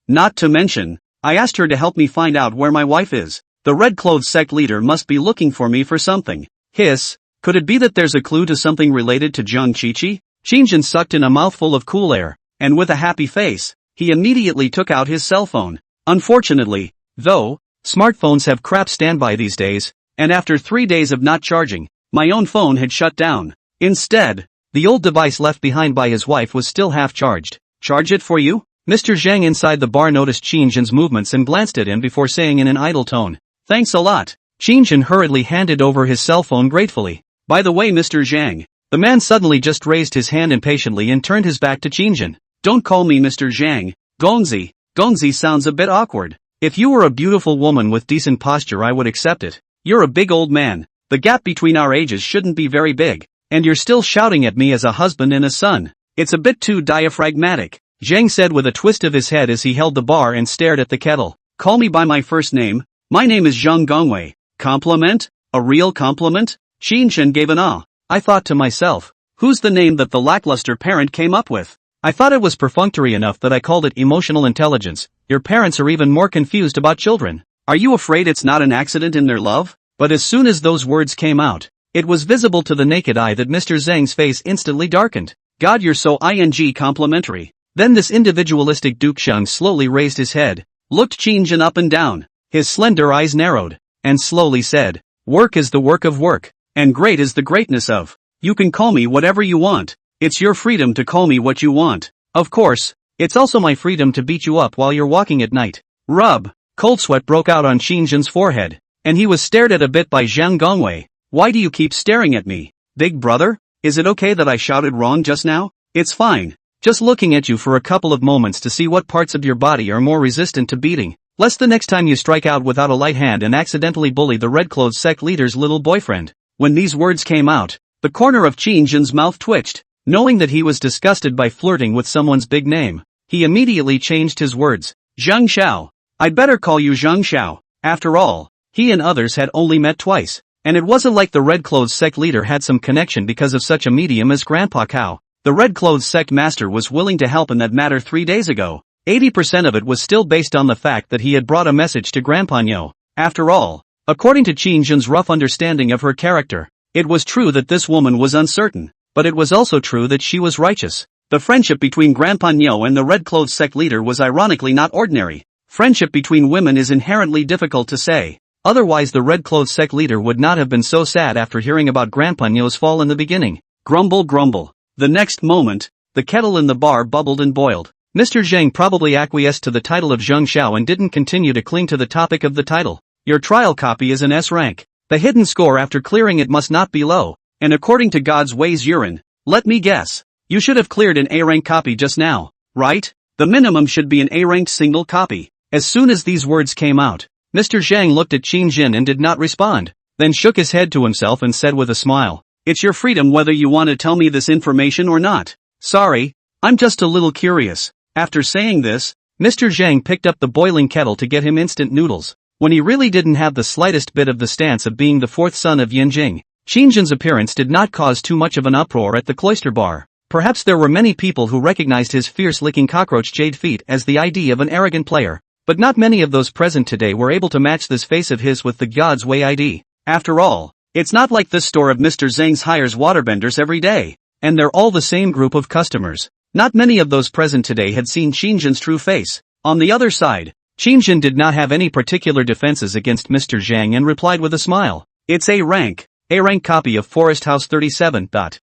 [SPEAKER 1] Not to mention, I asked her to help me find out where my wife is. The Red Clothes sect leader must be looking for me for something.
[SPEAKER 2] Hiss,
[SPEAKER 1] could it be that there's a clue to something related to Zhang Qiqi?
[SPEAKER 2] Qin Shang sucked in a mouthful of cool air,
[SPEAKER 1] and with a happy face, he immediately took out his cell phone. Unfortunately, though,
[SPEAKER 2] smartphones have crap standby these days,
[SPEAKER 1] and after 3 days of not charging, my own phone had shut down. Instead,
[SPEAKER 2] the old device left behind by his wife was still half charged.
[SPEAKER 1] Charge it for you?
[SPEAKER 2] Mr. Zhang inside the bar noticed Qin Shang's movements and glanced at him before saying in an idle tone,
[SPEAKER 1] "Thanks a lot."
[SPEAKER 2] Qin Shang hurriedly handed over his cell phone gratefully.
[SPEAKER 1] "By the way, Mr. Zhang."
[SPEAKER 2] The man suddenly just raised his hand impatiently and turned his back to Qin Shang.
[SPEAKER 1] "Don't call me Mr. Zhang. Gongzi. Gongzi sounds a bit awkward. If you were a beautiful woman with decent posture I would accept it. You're a big old man. The gap between our ages shouldn't be very big. And you're still shouting at me as a husband and a son. It's a bit too diaphragmatic,"
[SPEAKER 2] Zhang said with a twist of his head as he held the bar and stared at the kettle.
[SPEAKER 1] "Call me by my first name. My name is Zhang Gongwei. Compliment? A real compliment?" Qin Shang gave an ah.
[SPEAKER 2] I thought to myself,
[SPEAKER 1] who's the name that the lackluster parent came up with?
[SPEAKER 2] I thought it was perfunctory enough that I called it emotional intelligence. Your parents are even more confused about children.
[SPEAKER 1] Are you afraid it's not an accident in their love?
[SPEAKER 2] But as soon as those words came out, it was visible to the naked eye that Mr. Zhang's face instantly darkened.
[SPEAKER 1] God, you're so complimentary.
[SPEAKER 2] Then this individualistic Duke Shang slowly raised his head,
[SPEAKER 1] looked Qin Shang up and down,
[SPEAKER 2] his slender eyes narrowed, and slowly said, "Work is the work of work,
[SPEAKER 1] and great is the greatness of. You can call me whatever you want. It's your freedom to call me what you want.
[SPEAKER 2] Of course, it's also my freedom to beat you up while you're walking at night."
[SPEAKER 1] Rub.
[SPEAKER 2] Cold sweat broke out on Qin Shang's forehead, and he was stared at a bit by Zhang Gongwei.
[SPEAKER 1] "Why do you keep staring at me, big brother? Is it okay that I shouted wrong just now?" "It's fine.
[SPEAKER 2] Just looking at you for a couple of moments to see what parts of your body are more resistant to beating. Lest the next time you strike out without a light hand and accidentally bully the Red Clothes sect leader's little boyfriend."
[SPEAKER 1] When these words came out, the corner of Qin Shang's mouth twitched.
[SPEAKER 2] Knowing that he was disgusted by flirting with someone's big name, he immediately changed his words.
[SPEAKER 1] "Zhang Xiao. I'd better call you Zhang Xiao." After all, he and others had only met twice, and it wasn't like the Red Clothes sect leader had some connection because of such a medium as Grandpa Cao. The Red Clothes sect master was willing to help in that matter 3 days ago. 80% of it was still based on the fact that he had brought a message to Grandpa Nyo. After all, according to Qin Shang's rough understanding of her character, it was true that this woman was uncertain, but it was also true that she was righteous. The friendship between Grandpa Nyo and the Red Clothes sect leader was ironically not ordinary. Friendship between women is inherently difficult to say. Otherwise the Red Clothes sect leader would not have been so sad after hearing about Grandpa Nyo's fall in the beginning. Grumble grumble. The next moment, the kettle in the bar bubbled and boiled. Mr. Zhang probably acquiesced to the title of Zheng Xiao and didn't continue to cling to the topic of the title. Your trial copy is an S rank. The hidden score after clearing it must not be low, and according to God's ways urine. Let me guess. You should have cleared an A rank copy just now, right? The minimum should be an A ranked single copy. As soon as these words came out, Mr. Zhang looked at Qin Jin and did not respond, then shook his head to himself and said with a smile, "It's your freedom whether you want to tell me this information or not. Sorry, I'm just a little curious." After saying this, Mr. Zhang picked up the boiling kettle to get him instant noodles. When he really didn't have the slightest bit of the stance of being the fourth son of Yanjing, Qin Jin's appearance did not cause too much of an uproar at the cloister bar. Perhaps there were many people who recognized his fierce-licking cockroach jade feet as the ID of an arrogant player, but not many of those present today were able to match this face of his with the God's Way ID. After all, it's not like this store of Mr. Zhang's hires waterbenders every day, and they're all the same group of customers. Not many of those present today had seen Qin Jin's true face. On the other side, Qin Jin did not have any particular defenses against Mr. Zhang and replied with a smile, "It's A rank copy of Forest House 37.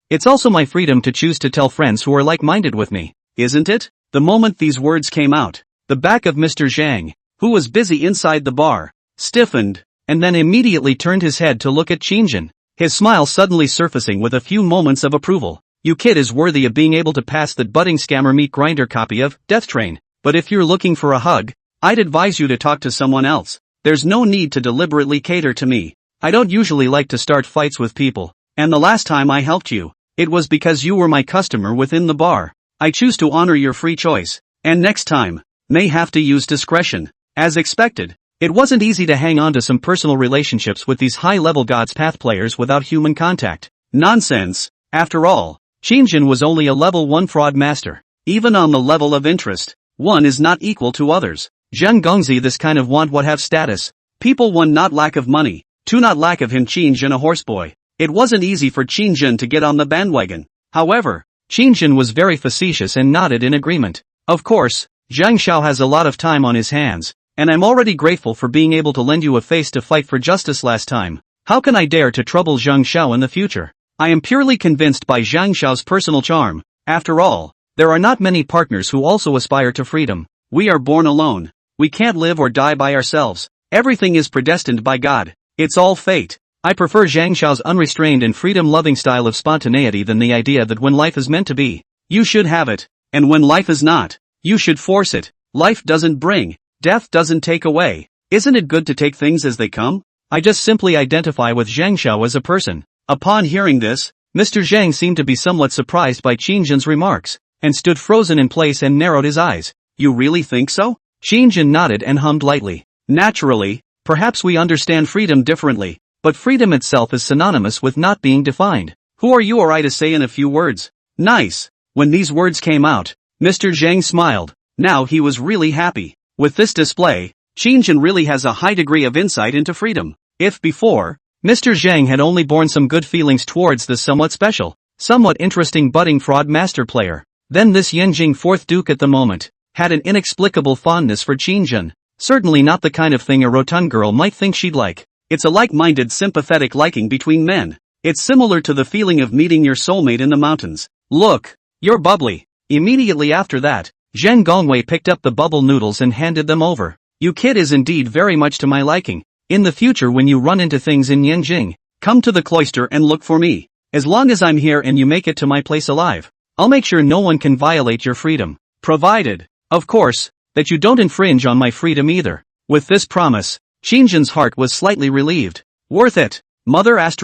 [SPEAKER 1] It's also my freedom to choose to tell friends who are like-minded with me, isn't it?" The moment these words came out, the back of Mr. Zhang, who was busy inside the bar, stiffened, and then immediately turned his head to look at Qin Jin, his smile suddenly surfacing with a few moments of approval. "You kid is worthy of being able to pass that budding scammer meat grinder copy of Death Train, but if you're looking for a hug, I'd advise you to talk to someone else. There's no need to deliberately cater to me. I don't usually like to start fights with people, and the last time I helped you, it was because you were my customer within the bar. I choose to honor your free choice, and next time, may have to use discretion." As expected, it wasn't easy to hang on to some personal relationships with these high-level God's Path players without human contact. Nonsense. After all, Qin Jin was only a level 1 fraud master. Even on the level of interest, one is not equal to others. Zheng Gongzi this kind of want what have status. People 1 not lack of money, 2 not lack of him Qin Jin a horseboy. It wasn't easy for Qin Jin to get on the bandwagon. However, Qin Jin was very facetious and nodded in agreement. "Of course, Zhang Xiao has a lot of time on his hands, and I'm already grateful for being able to lend you a face to fight for justice last time. How can I dare to trouble Zhang Xiao in the future? I am purely convinced by Zhang Xiao's personal charm. After all, there are not many partners who also aspire to freedom. We are born alone. We can't live or die by ourselves. Everything is predestined by God. It's all fate. I prefer Zhang Xiao's unrestrained and freedom-loving style of spontaneity than the idea that when life is meant to be, you should have it, and when life is not, you should force it. Life doesn't bring, death doesn't take away. Isn't it good to take things as they come? I just simply identify with Zhang Xiao as a person." Upon hearing this, Mr. Zhang seemed to be somewhat surprised by Qin Jin's remarks, and stood frozen in place and narrowed his eyes. "You really think so?" Qin Jin nodded and hummed lightly. "Naturally, perhaps we understand freedom differently, but freedom itself is synonymous with not being defined. Who are you or I to say in a few words?" Nice. When these words came out, Mr. Zhang smiled. Now he was really happy. With this display, Qin Jin really has a high degree of insight into freedom. If before, Mr. Zhang had only borne some good feelings towards this somewhat special, somewhat interesting budding fraud master player, then this Yanjing 4th Duke at the moment had an inexplicable fondness for Qin Jin. Certainly not the kind of thing a rotund girl might think she'd like. It's a like-minded sympathetic liking between men. It's similar to the feeling of meeting your soulmate in the mountains. "Look, you're bubbly." Immediately after that, Zheng Gongwei picked up the bubble noodles and handed them over. "You kid is indeed very much to my liking. In the future when you run into things in Yanjing, come to the cloister and look for me. As long as I'm here and you make it to my place alive, I'll make sure no one can violate your freedom. Provided, of course, that you don't infringe on my freedom either." With this promise, Qin Jin's heart was slightly relieved. Worth it. Mother *******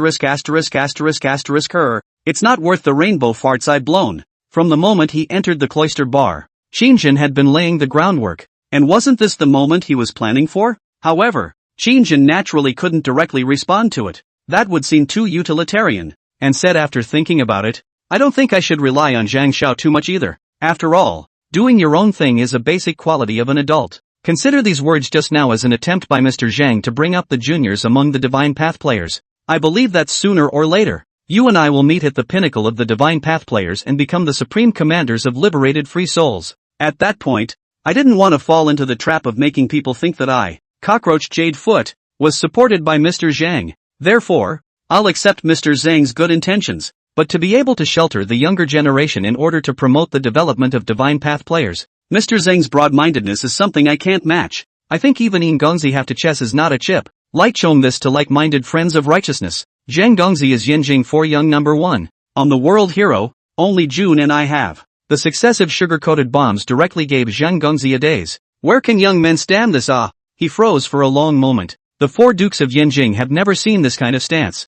[SPEAKER 1] her. It's not worth the rainbow farts I've blown. From the moment he entered the cloister bar, Qin Jin had been laying the groundwork. And wasn't this the moment he was planning for? However, Qin Jin naturally couldn't directly respond to it. That would seem too utilitarian. And said after thinking about it, "I don't think I should rely on Zhang Xiao too much either. After all, doing your own thing is a basic quality of an adult." Consider these words just now as an attempt by Mr. Zhang to bring up the juniors among the Divine Path players. I believe that sooner or later, you and I will meet at the pinnacle of the Divine Path players and become the supreme commanders of liberated free souls. At that point, I didn't want to fall into the trap of making people think that I, Cockroach Jade Foot, was supported by Mr. Zhang. Therefore, I'll accept Mr. Zhang's good intentions.
[SPEAKER 2] but to be able to shelter the younger generation in order to promote the development of divine path players.
[SPEAKER 1] Mr. Zhang's broad-mindedness is something I can't match.
[SPEAKER 2] I think even Yin Gongzi have to chess is not a chip. Like showing this to like-minded friends of righteousness. Zhang Gongzi is Yinjing for young number 1.
[SPEAKER 1] On the world hero, only June and I have.
[SPEAKER 2] The successive sugar-coated bombs directly gave Zhang Gongzi a daze.
[SPEAKER 1] Where can young men stand this?
[SPEAKER 2] He froze for a long moment. The 4 dukes of Yinjing have never seen this kind of stance.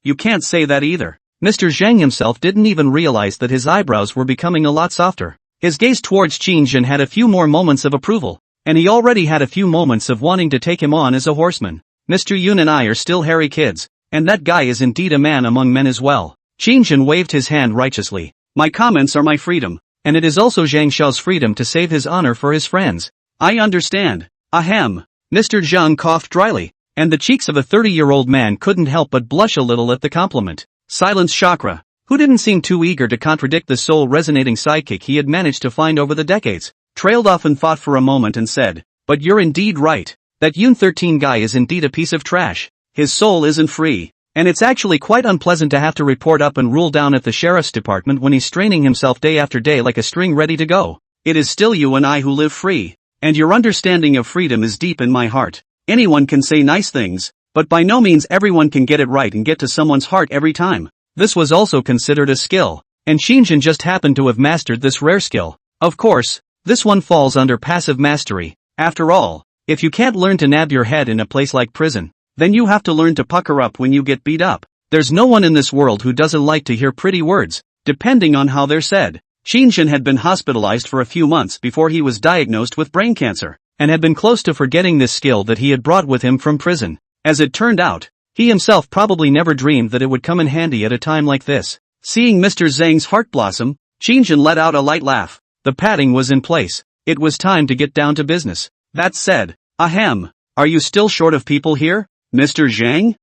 [SPEAKER 1] You can't say that either.
[SPEAKER 2] Mr. Zhang himself didn't even realize that his eyebrows were becoming a lot softer. His gaze towards Qin Shang had a few more moments of approval, and he already had a few moments of wanting to take him on as a horseman. Mr. Yun and I are still hairy kids, and that guy is indeed a man among men as well. Qin Shang waved his hand righteously.
[SPEAKER 1] My comments are my freedom.
[SPEAKER 2] And it is also Zhang Xiao's freedom to save his honor for his friends.
[SPEAKER 1] I understand. Ahem.
[SPEAKER 2] Mr. Zhang coughed dryly, and the cheeks of a 30-year-old man couldn't help but blush a little at the compliment.
[SPEAKER 1] Silence Chakra,
[SPEAKER 2] who didn't seem too eager to contradict the soul-resonating sidekick he had managed to find over the decades,
[SPEAKER 1] trailed off and thought for a moment and said,
[SPEAKER 2] but you're indeed right. That Yun 13 guy is indeed a piece of trash.
[SPEAKER 1] His soul isn't free.
[SPEAKER 2] And it's actually quite unpleasant to have to report up and rule down at the sheriff's department when he's straining himself day after day like a string ready to go.
[SPEAKER 1] It is still you and I who live free. And your understanding of freedom is deep in my heart. Anyone can say nice things, but by no means everyone can get it right and get to someone's heart every time.
[SPEAKER 2] This was also considered a skill, and Qin Shang just happened to have mastered this rare skill. Of course, this one falls under passive mastery. After all, if you can't learn to nab your head in a place like prison, then you have to learn to pucker up when you get beat up. There's no one in this world who doesn't like to hear pretty words, depending on how they're said.
[SPEAKER 1] Qin Shang had been hospitalized for a few months before he was diagnosed with brain cancer,
[SPEAKER 2] and had been close to forgetting this skill that he had brought with him from prison.
[SPEAKER 1] As it turned out,
[SPEAKER 2] he himself probably never dreamed that it would come in handy at a time like this.
[SPEAKER 1] Seeing Mr. Zhang's heart blossom, Qin Shang let out a light laugh.
[SPEAKER 2] The padding was in place. It was time to get down to business.
[SPEAKER 1] That said, ahem, are you still short of people here, Mr. Zhang?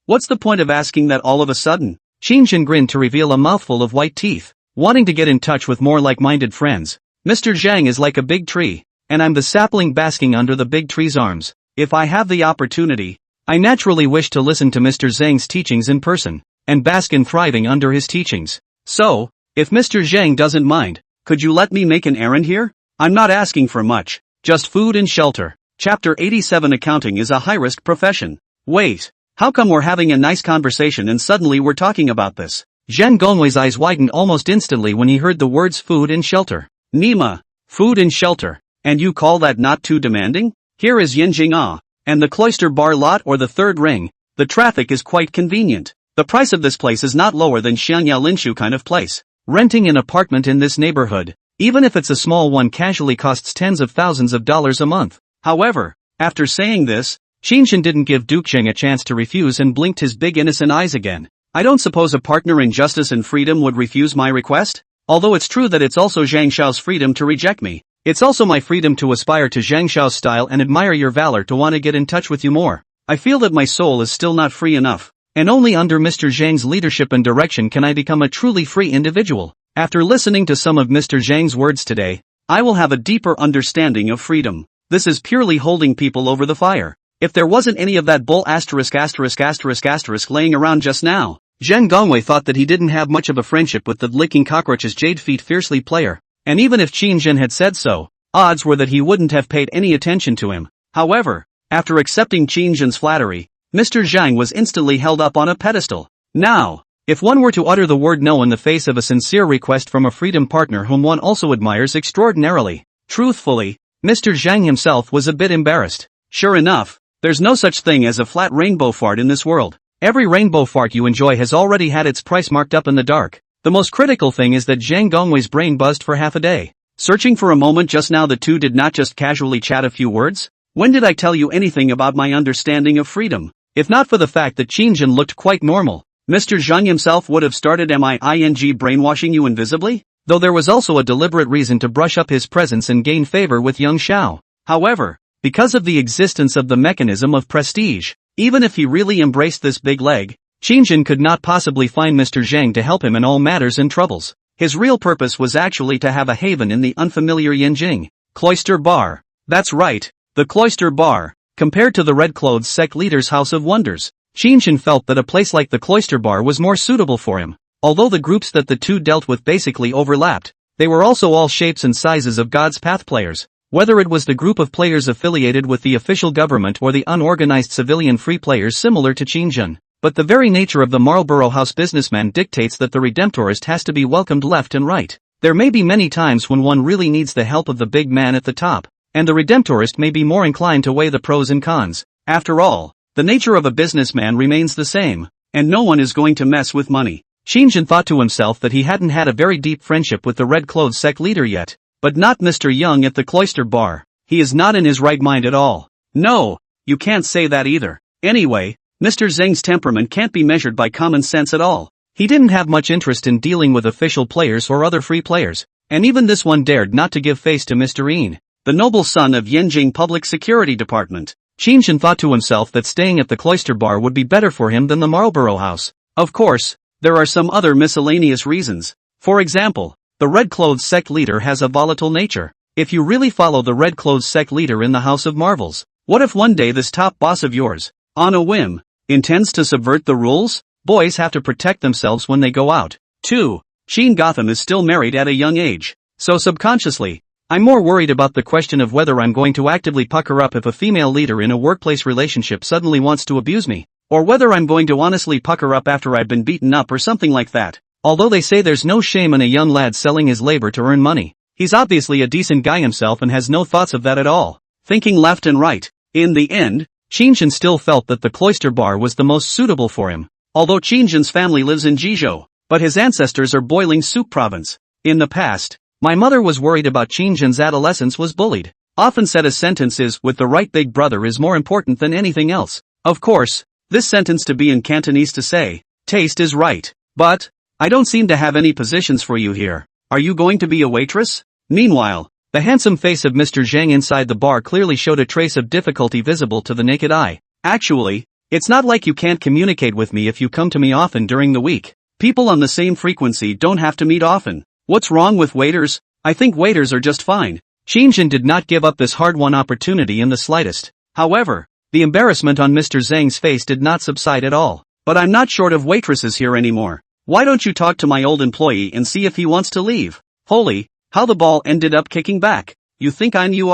[SPEAKER 1] What's the point of asking that all of a sudden?
[SPEAKER 2] Qin Shang grinned to reveal a mouthful of white teeth, wanting to get in touch with more like-minded friends. Mr. Zhang is like a big tree, and I'm the sapling basking under the big tree's arms.
[SPEAKER 1] If I have the opportunity,
[SPEAKER 2] I naturally wish to listen to Mr. Zhang's teachings in person, and bask in thriving under his teachings.
[SPEAKER 1] So, if Mr. Zhang doesn't mind, could you let me make an errand here? I'm not asking for much, just food and shelter. Chapter 87 Accounting is a high-risk profession. Wait, how come we're having a nice conversation and suddenly we're talking about this?
[SPEAKER 2] Zhang Gongwei's eyes widened almost instantly when he heard the words food and shelter.
[SPEAKER 1] Nima, food and shelter, and you call that not too demanding? Here is Yinjing and the Cloister Bar lot or the third ring. The traffic is quite convenient. The price of this place is not lower than Xianyao Linshu kind of place.
[SPEAKER 2] Renting an apartment in this neighborhood, even if it's a small one, casually costs tens of thousands of dollars a month.
[SPEAKER 1] However, after saying this,
[SPEAKER 2] Qin Shang didn't give Duke Zheng a chance to refuse and blinked his big innocent eyes again.
[SPEAKER 1] I don't suppose a partner in justice and freedom would refuse my request? Although it's true that it's also Zhang Xiao's freedom to reject me. It's also my freedom to aspire to Zhang Xiao's style and admire your valor to want to get in touch with you more. I feel that my soul is still not free enough, and only under Mr. Zhang's leadership and direction can I become a truly free individual. After listening to some of Mr. Zhang's words today, I will have a deeper understanding of freedom. This is purely holding people over the fire. If there wasn't any of that bull ***** laying around just now, Zhang Gongwei thought that he didn't have much of a friendship with the licking cockroaches Jade Feet Fiercely player, and even if Qin Shang had said so, odds were that he wouldn't have paid any attention to him. However, after accepting Qin Shang's flattery, Mr. Zhang was instantly held up on a pedestal. Now, if one were to utter the word no in the face of a sincere request from a freedom partner whom one also admires extraordinarily, truthfully, Mr. Zhang himself was a bit embarrassed. Sure enough, there's no such thing as a flat rainbow fart in this world. Every rainbow fart you enjoy has already had its price marked up in the dark. The most critical thing is that Zhang Gongwei's brain buzzed for half a day. Searching for a moment just now, the two did not just casually chat a few words. When did I tell you anything about my understanding of freedom? If not for the fact that Qin Shang looked quite normal, Mr. Zhang himself would have started MING brainwashing you invisibly? Though there was also a deliberate reason to brush up his presence and gain favor with young Xiao. However, because of the existence of the mechanism of prestige, even if he really embraced this big leg, Qin Shang could not possibly find Mr. Zhang to help him in all matters and troubles. His real purpose was actually to have a haven in the unfamiliar Yinjing Cloister Bar. That's right, the Cloister Bar. Compared to the Red Clothes sect leader's House of Wonders, Qin Shang felt that a place like the Cloister Bar was more suitable for him.
[SPEAKER 2] Although the groups that the two dealt with basically overlapped, they were also all shapes and sizes of God's Path players. Whether it was the group of players affiliated with the official government or the unorganized civilian free players similar to Qin Shang. But the very nature of the Marlborough House businessman dictates that the Redemptorist has to be welcomed left and right. There may be many times when one really needs the help of the big man at the top, and the Redemptorist may be more inclined to weigh the pros and cons.
[SPEAKER 1] After all, the nature of a businessman remains the same, and no one is going to mess with money.
[SPEAKER 2] Qin Shang thought to himself that he hadn't had a very deep friendship with the Red Clothes sect leader yet, but not Mr. Young at the cloister bar. He is not in his right mind at all. No, you can't say that either.
[SPEAKER 1] Anyway, Mr. Zheng's temperament can't be measured by common sense at all.
[SPEAKER 2] He didn't have much interest in dealing with official players or other free players, and even this one dared not to give face to Mr. Yin,
[SPEAKER 1] the noble son of Yanjing Public Security Department.
[SPEAKER 2] Qin Shang thought to himself that staying at the cloister bar would be better for him than the Marlborough House.
[SPEAKER 1] Of course, there are some other miscellaneous reasons. For example, the Red Clothes sect leader has a volatile nature. If you really follow the Red Clothes sect leader in the House of Marvels, what if one day this top boss of yours, on a whim, intends to subvert the rules? Boys have to protect themselves when they go out. 2. Sheen Gotham is still married at a young age, so subconsciously, I'm more worried about the question of whether I'm going to actively pucker up if a female leader in a workplace relationship suddenly wants to abuse me, or whether I'm going to honestly pucker up after I've been beaten up or something like that. Although they say there's no shame in a young lad selling his labor to earn money, he's obviously a decent guy himself and has no thoughts of that at all. Thinking left and right, in the end,
[SPEAKER 2] Qin Shang still felt that the cloister bar was the most suitable for him.
[SPEAKER 1] Although Qin Shang's family lives in Jizhou, but his ancestors are Boiling Soup Province. In the past, my mother was worried about Qin Shang's adolescence was bullied. Often said a sentence is, with the right big brother is more important than anything else. Of course, this sentence to be in Cantonese to say, taste is right. But, I don't seem to have any positions for you here. Are you going to be a waitress?
[SPEAKER 2] Meanwhile, the handsome face of Mr. Zhang inside the bar clearly showed a trace of difficulty visible to the naked eye.
[SPEAKER 1] Actually, it's not like you can't communicate with me if you come to me often during the week. People on the same frequency don't have to meet often. What's wrong with waiters? I think waiters are just fine.
[SPEAKER 2] Qin Shang did not give up this hard-won opportunity in the slightest.
[SPEAKER 1] However,
[SPEAKER 2] the embarrassment on Mr. Zhang's face did not subside at all.
[SPEAKER 1] But I'm not short of waitresses here anymore. Why don't you talk to my old employee and see if he wants to leave? Holy, how the ball ended up kicking back. You think I knew?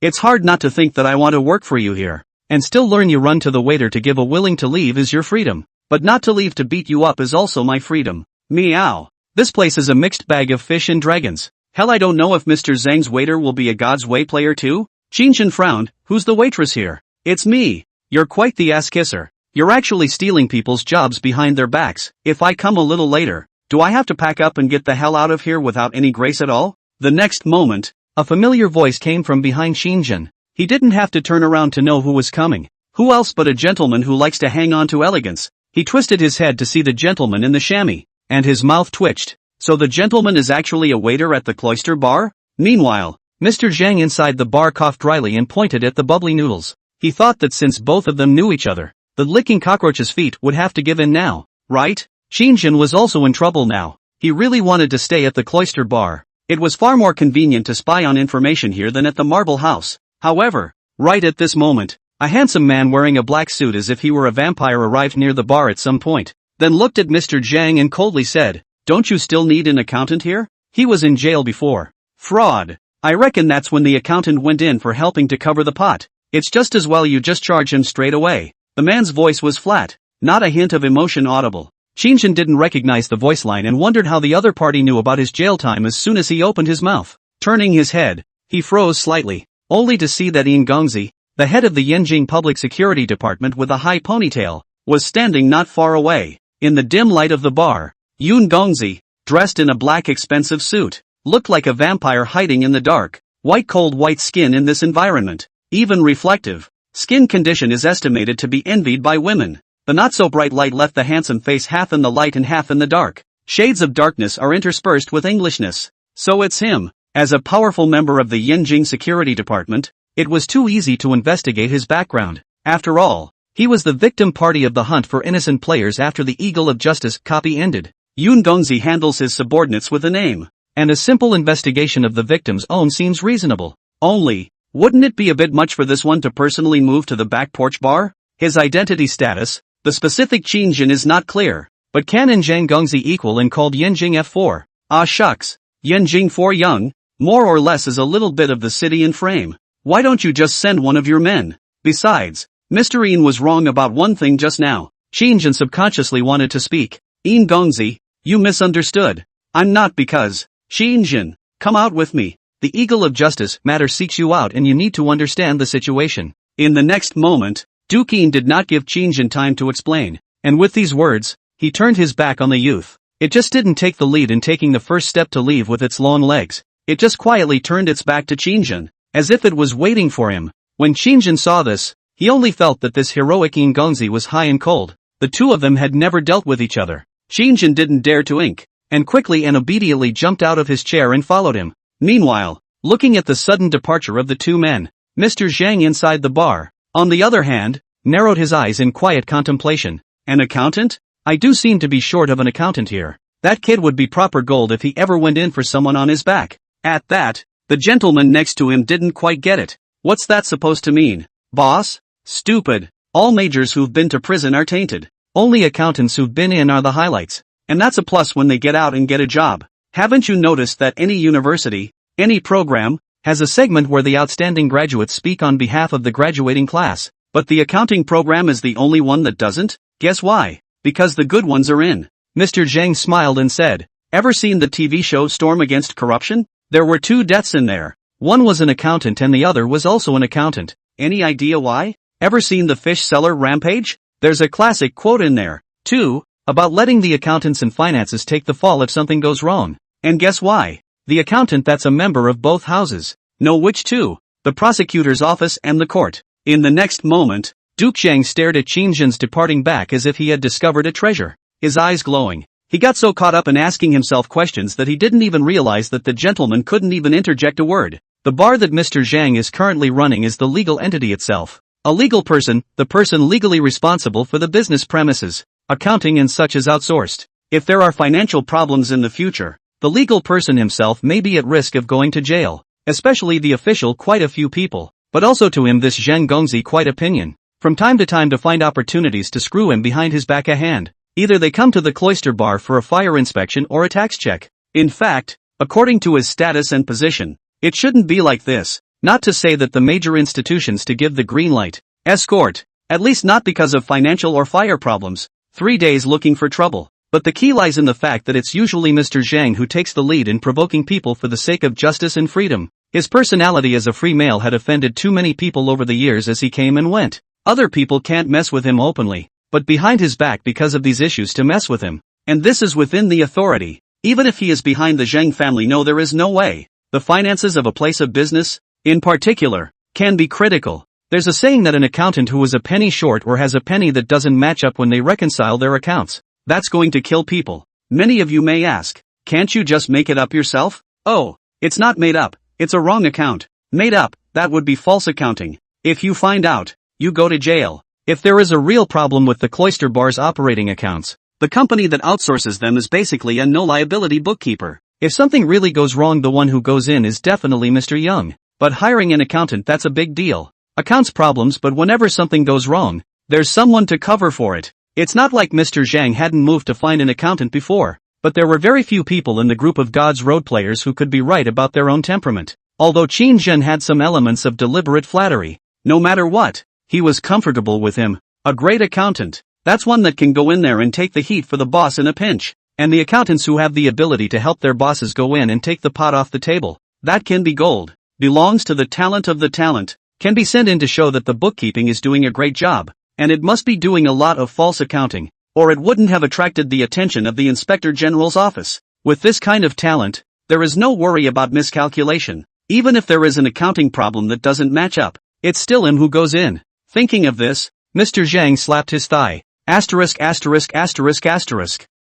[SPEAKER 1] It's hard not to think that I want to work for you here.
[SPEAKER 2] And still learn you run to the waiter to give a willing to leave is your freedom.
[SPEAKER 1] But not to leave to beat you up is also my freedom. Meow.
[SPEAKER 2] This place is a mixed bag of fish and dragons.
[SPEAKER 1] Hell, I don't know if Mr. Zhang's waiter will be a God's Way player too? Qin Shang frowned. Who's the waitress here? It's me. You're quite the ass kisser. You're actually stealing people's jobs behind their backs. If I come a little later, do I have to pack up and get the hell out of here without any grace at all? The next moment,
[SPEAKER 2] a familiar voice came from behind Qin Shang.
[SPEAKER 1] He didn't have to turn around to know who was coming. Who else but a gentleman who likes to hang on to elegance? He twisted his head to see the gentleman in the chamois, and his mouth twitched. So the gentleman is actually a waiter at the cloister bar? Meanwhile,
[SPEAKER 2] Mr. Zhang inside the bar coughed dryly and pointed at the bubbly noodles. He thought that since both of them knew each other, the licking cockroach's feet would have to give in now, right?
[SPEAKER 1] Qin Shang was also in trouble now. He really wanted to stay at the cloister bar. It was far more convenient to spy on information here than at the Marble House. However, right at this moment, a handsome man wearing a black suit as if he were a vampire arrived near the bar at some point, then looked at Mr. Zhang and coldly said, "Don't you still need an accountant here? He was in jail before. Fraud. I reckon that's when the accountant went in for helping to cover the pot. It's just as well you just charge him straight away." The man's voice was flat, not a hint of emotion audible.
[SPEAKER 2] Qin Shang didn't recognize the voice line and wondered how the other party knew about his jail time as soon as he opened his mouth.
[SPEAKER 1] Turning his head, he froze slightly, only to see that Yin Gongzi, the head of the Yanjing Public Security Department with a high ponytail, was standing not far away. In the dim light of the bar, Yun Gongzi, dressed in a black expensive suit, looked like a vampire hiding in the dark. Cold white skin in this environment, even reflective. Skin condition is estimated to be envied by women. The not-so-bright light left the handsome face half in the light and half in the dark. Shades of darkness are interspersed with Englishness. So it's him. As a powerful member of the Yanjing Security Department, it was too easy to investigate his background. After all, he was the victim party of the hunt for innocent players after the Eagle of Justice copy ended. Yun Gongzi handles his subordinates with a name,
[SPEAKER 2] and a simple investigation of the victim's own seems reasonable.
[SPEAKER 1] Only, wouldn't it be a bit much for this one to personally move to the back porch bar? His identity status, the specific Qin Shang is not clear.
[SPEAKER 2] But can Zhang Gongzi equal and called Yanjing F4?
[SPEAKER 1] Ah shucks. Yanjing 4 young, more or less is a little bit of the city in frame. Why don't you just send one of your men? Besides, Mr. Ian was wrong about one thing just now.
[SPEAKER 2] Qin subconsciously wanted to speak.
[SPEAKER 1] Ian Gongzi, you misunderstood. I'm not because. Qin, come out with me.
[SPEAKER 2] The eagle of justice matter seeks you out and you need to understand the situation.
[SPEAKER 1] In the next moment, Duke Ian did not give Qin time to explain.
[SPEAKER 2] And with these words, he turned his back on the youth. It just didn't take the lead in taking the first step to leave with its long legs. It just quietly turned its back to Qin, as if it was waiting for him. When Qin saw this, he only felt that this heroic Ian Gongzi was high and cold. The two of them had never dealt with each other.
[SPEAKER 1] Qin didn't dare to ink,
[SPEAKER 2] and quickly and obediently jumped out of his chair and followed him.
[SPEAKER 1] Meanwhile,
[SPEAKER 2] looking at the sudden departure of the two men, Mr. Zhang inside the bar, on the other hand, narrowed his eyes in quiet contemplation.
[SPEAKER 1] An accountant?
[SPEAKER 2] I do seem to be short of an accountant here. That kid would be proper gold if he ever went in for someone on his back.
[SPEAKER 1] At that, the gentleman next to him didn't quite get it. What's that supposed to mean? Boss? Stupid. All majors who've been to prison are tainted.
[SPEAKER 2] Only accountants who've been in are the highlights.
[SPEAKER 1] And that's a plus when they get out and get a job. Haven't you noticed that any university, any program,
[SPEAKER 2] has a segment where the outstanding graduates speak on behalf of the graduating class?
[SPEAKER 1] But the accounting program is the only one that doesn't? Guess why? Because the good ones are in.
[SPEAKER 2] Mr. Zhang smiled and said,
[SPEAKER 1] ever seen the TV show Storm Against Corruption? There were 2 deaths in there.
[SPEAKER 2] One was an accountant and the other was also an accountant.
[SPEAKER 1] Any idea why? Ever seen the fish seller rampage? There's a classic quote in there, too,
[SPEAKER 2] about letting the accountants and finances take the fall if something goes wrong.
[SPEAKER 1] And guess why?
[SPEAKER 2] The accountant that's a member of both houses.
[SPEAKER 1] No, which two? The prosecutor's office and the court. In the next moment,
[SPEAKER 2] Duke Shang stared at Qin's departing back as if he had discovered a treasure, his eyes glowing.
[SPEAKER 1] He got so caught up in asking himself questions that he didn't even realize that the gentleman couldn't even interject a word.
[SPEAKER 2] The bar that Mr. Zhang is currently running is the legal entity itself. A legal person, the person legally responsible for the business premises. Accounting and such is outsourced.
[SPEAKER 1] If there are financial problems in the future,
[SPEAKER 2] the legal person himself may be at risk of going to jail. Especially the official, quite a few people. But also to him this Zhang Gongzi quite opinion. From time to find opportunities to screw him behind his back a hand. Either they come to the cloister bar for a fire inspection or a tax check.
[SPEAKER 1] In fact, according to his status and position, it shouldn't be like this.
[SPEAKER 2] Not to say that the major institutions to give the green light.
[SPEAKER 1] Escort. At least not because of financial or fire problems. 3 days looking for trouble.
[SPEAKER 2] But the key lies in the fact that it's usually Mr. Zhang who takes the lead in provoking people for the sake of justice and freedom. His personality as a free male had offended too many people over the years as he came and went. Other people can't mess with him openly, but behind his back because of these issues to mess with him.
[SPEAKER 1] And this is within the authority. Even if he is behind the Zhang family, no, there is no way. The finances of a place of business, in particular, can be critical.
[SPEAKER 2] There's a saying that an accountant who is a penny short or has a penny that doesn't match up when they reconcile their accounts,
[SPEAKER 1] that's going to kill people. Many of you may ask, can't you just make it up yourself? Oh, it's not made up, it's a wrong account. Made up, that would be false accounting. If you find out, you go to jail.
[SPEAKER 2] If there is a real problem with the cloister bar's operating accounts,
[SPEAKER 1] the company that outsources them is basically a no-liability bookkeeper.
[SPEAKER 2] If something really goes wrong, the one who goes in is definitely Mr. Young. But hiring an accountant, that's a big deal. Accounts problems, but whenever something goes wrong, there's someone to cover for it. It's not like Mr. Zhang hadn't moved to find an accountant before, but there were very few people in the group of God's road players who could be right about their own temperament. Although Qin Shang had some elements of deliberate flattery,
[SPEAKER 1] no matter what, he was comfortable with him. A great accountant, that's one that can go in there and take the heat for the boss in a pinch.
[SPEAKER 2] And the accountants who have the ability to help their bosses go in and take the pot off the table,
[SPEAKER 1] that can be gold. Belongs to the talent of the talent.
[SPEAKER 2] Can be sent in to show that the bookkeeping is doing a great job.
[SPEAKER 1] And it must be doing a lot of false accounting, or it wouldn't have attracted the attention of the Inspector General's office. With this kind of talent, there is no worry about miscalculation. Even if there is an accounting problem that doesn't match up, it's still him who goes in. Thinking of this,
[SPEAKER 2] Mr. Zhang slapped his thigh.
[SPEAKER 1] Asterisk.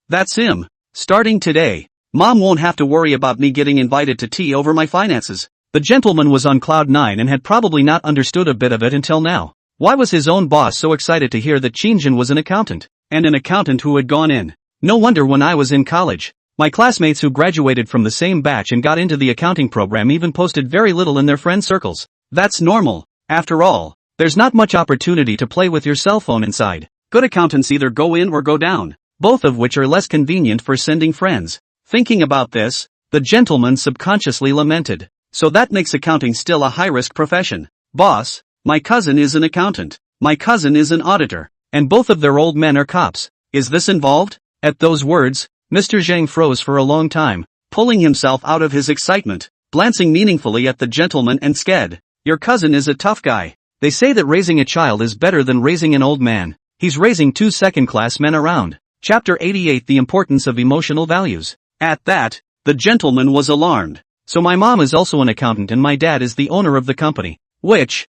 [SPEAKER 1] That's him. Starting today, Mom won't have to worry about me getting invited to tea over my finances.
[SPEAKER 2] The gentleman was on cloud 9 and had probably not understood a bit of it until now. Why was his own boss so excited to hear that Qin was an accountant?
[SPEAKER 1] And an accountant who had gone in.
[SPEAKER 2] No wonder when I was in college, my classmates who graduated from the same batch and got into the accounting program even posted very little in their friend circles.
[SPEAKER 1] That's normal. After all,
[SPEAKER 2] there's not much opportunity to play with your cell phone inside.
[SPEAKER 1] Good accountants either go in or go down.
[SPEAKER 2] both of which are less convenient for sending friends. Thinking about this, the gentleman subconsciously lamented. So that makes accounting still a high-risk profession. Boss, my cousin is an accountant. My cousin is an auditor. And both of their old men are cops. Is this involved? At those words, Mr. Zhang froze for a long time, pulling himself out of his excitement, glancing meaningfully at the gentleman and said, "Your cousin is a tough guy. They say that raising a child is better than raising an old man. He's raising two second-class men around." Chapter 88: The Importance of Emotional Values. At that, the gentleman was alarmed. So my mom is also an accountant and my dad is the owner of the company. Which,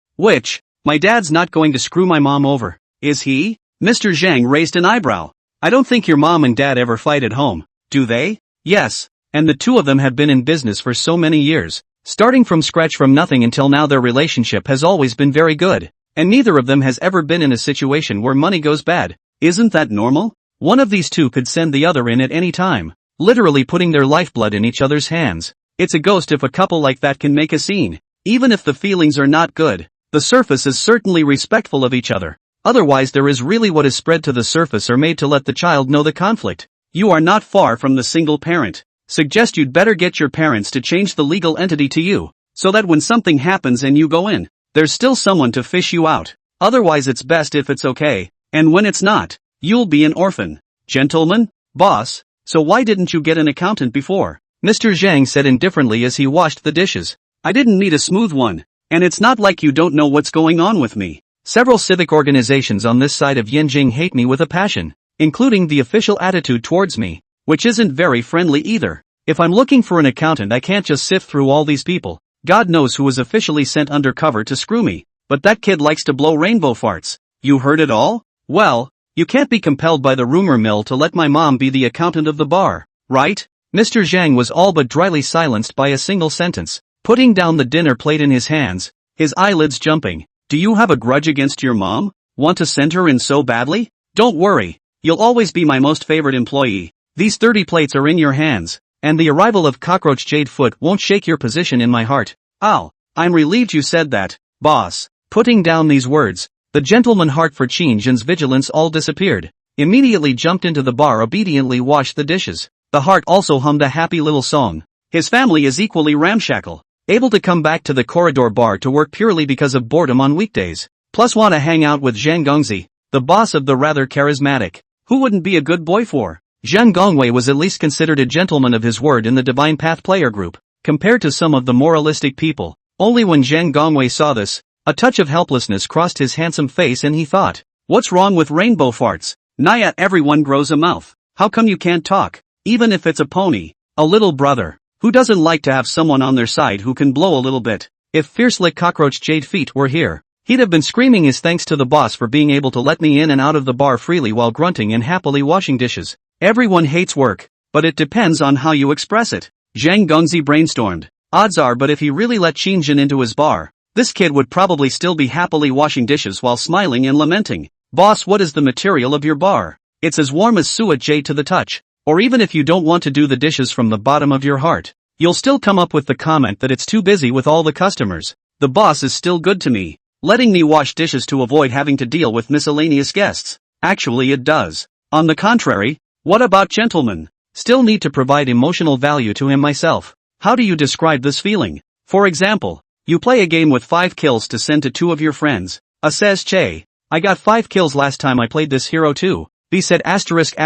[SPEAKER 2] my dad's not going to screw my mom over, is he? Mr. Zhang raised an eyebrow. I don't think your mom and dad ever fight at home, do they? Yes, and the two of them have been in business for so many years. Starting from scratch from nothing until now, their relationship has always been very good. And neither of them has ever been in a situation where money goes bad. Isn't that normal? One of these two could send the other in at any time, literally putting their lifeblood in each other's hands. It's a ghost if a couple like that can make a scene. Even if the feelings are not good, the surface is certainly respectful of each other. Otherwise there is really what is spread to the surface or made to let the child know the conflict. You are not far from the single parent. Suggest you'd better get your parents to change the legal entity to you, so that when something happens and you go in, there's still someone to fish you out. Otherwise it's best if it's okay, and when it's not, you'll be an orphan. Gentlemen? Boss, so why didn't you get an accountant before? Mr. Zhang said indifferently as he washed the dishes. I didn't need a smooth one, and it's not like you don't know what's going on with me. Several civic organizations on this side of Yanjing hate me with a passion, including the official attitude towards me, which isn't very friendly either. If I'm looking for an accountant I can't just sift through all these people. God knows who was officially sent undercover to screw me, but that kid likes to blow rainbow farts. You heard it all? Well, you can't be compelled by the rumor mill to let my mom be the accountant of the bar, right? Mr. Zhang was all but dryly silenced by a single sentence, putting down the dinner plate in his hands, his eyelids jumping. Do you have a grudge against your mom? Want to send her in so badly? Don't worry, you'll always be my most favorite employee. These 30 plates are in your hands, and the arrival of Cockroach Jadefoot won't shake your position in my heart. Oh, I'm relieved you said that, boss. Putting down these words, the gentleman heart for Qin Shang's vigilance all disappeared. Immediately jumped into the bar, obediently washed the dishes. The heart also hummed a happy little song. His family is equally ramshackle, able to come back to the corridor bar to work purely because of boredom on weekdays. Plus want to hang out with Zhang Gongzi, the boss of the rather charismatic. Who wouldn't be a good boy for? Zhang Gongwei was at least considered a gentleman of his word in the Divine Path player group, compared to some of the moralistic people. Only when Zhang Gongwei saw this, a touch of helplessness crossed his handsome face and he thought, what's wrong with rainbow farts? Naya, everyone grows a mouth. How come you can't talk? Even if it's a pony, a little brother. Who doesn't like to have someone on their side who can blow a little bit? If Fierce-Lick Cockroach Jade Feet were here, he'd have been screaming his thanks to the boss for being able to let me in and out of the bar freely while grunting and happily washing dishes. Everyone hates work, but it depends on how you express it. Zhang Gongzi brainstormed. Odds are, but if he really let Qin Shang into his bar, this kid would probably still be happily washing dishes while smiling and lamenting. Boss, what is the material of your bar? It's as warm as suet jade to the touch. Or even if you don't want to do the dishes from the bottom of your heart, you'll still come up with the comment that it's too busy with all the customers. The boss is still good to me, letting me wash dishes to avoid having to deal with miscellaneous guests. Actually it does. On the contrary, what about gentlemen? Still need to provide emotional value to him myself. How do you describe this feeling? For example, you play a game with 5 kills to send to 2 of your friends. Says Che. I got 5 kills last time I played this hero too. B said asterisk.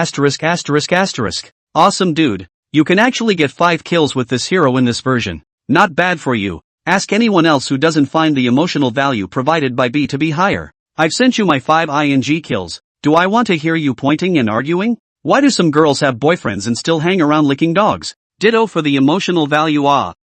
[SPEAKER 2] Awesome dude. You can actually get 5 kills with this hero in this version. Not bad for you. Ask anyone else who doesn't find the emotional value provided by B to be higher. I've sent you my 5 ING kills. Do I want to hear you pointing and arguing? Why do some girls have boyfriends and still hang around licking dogs? Ditto for the emotional value.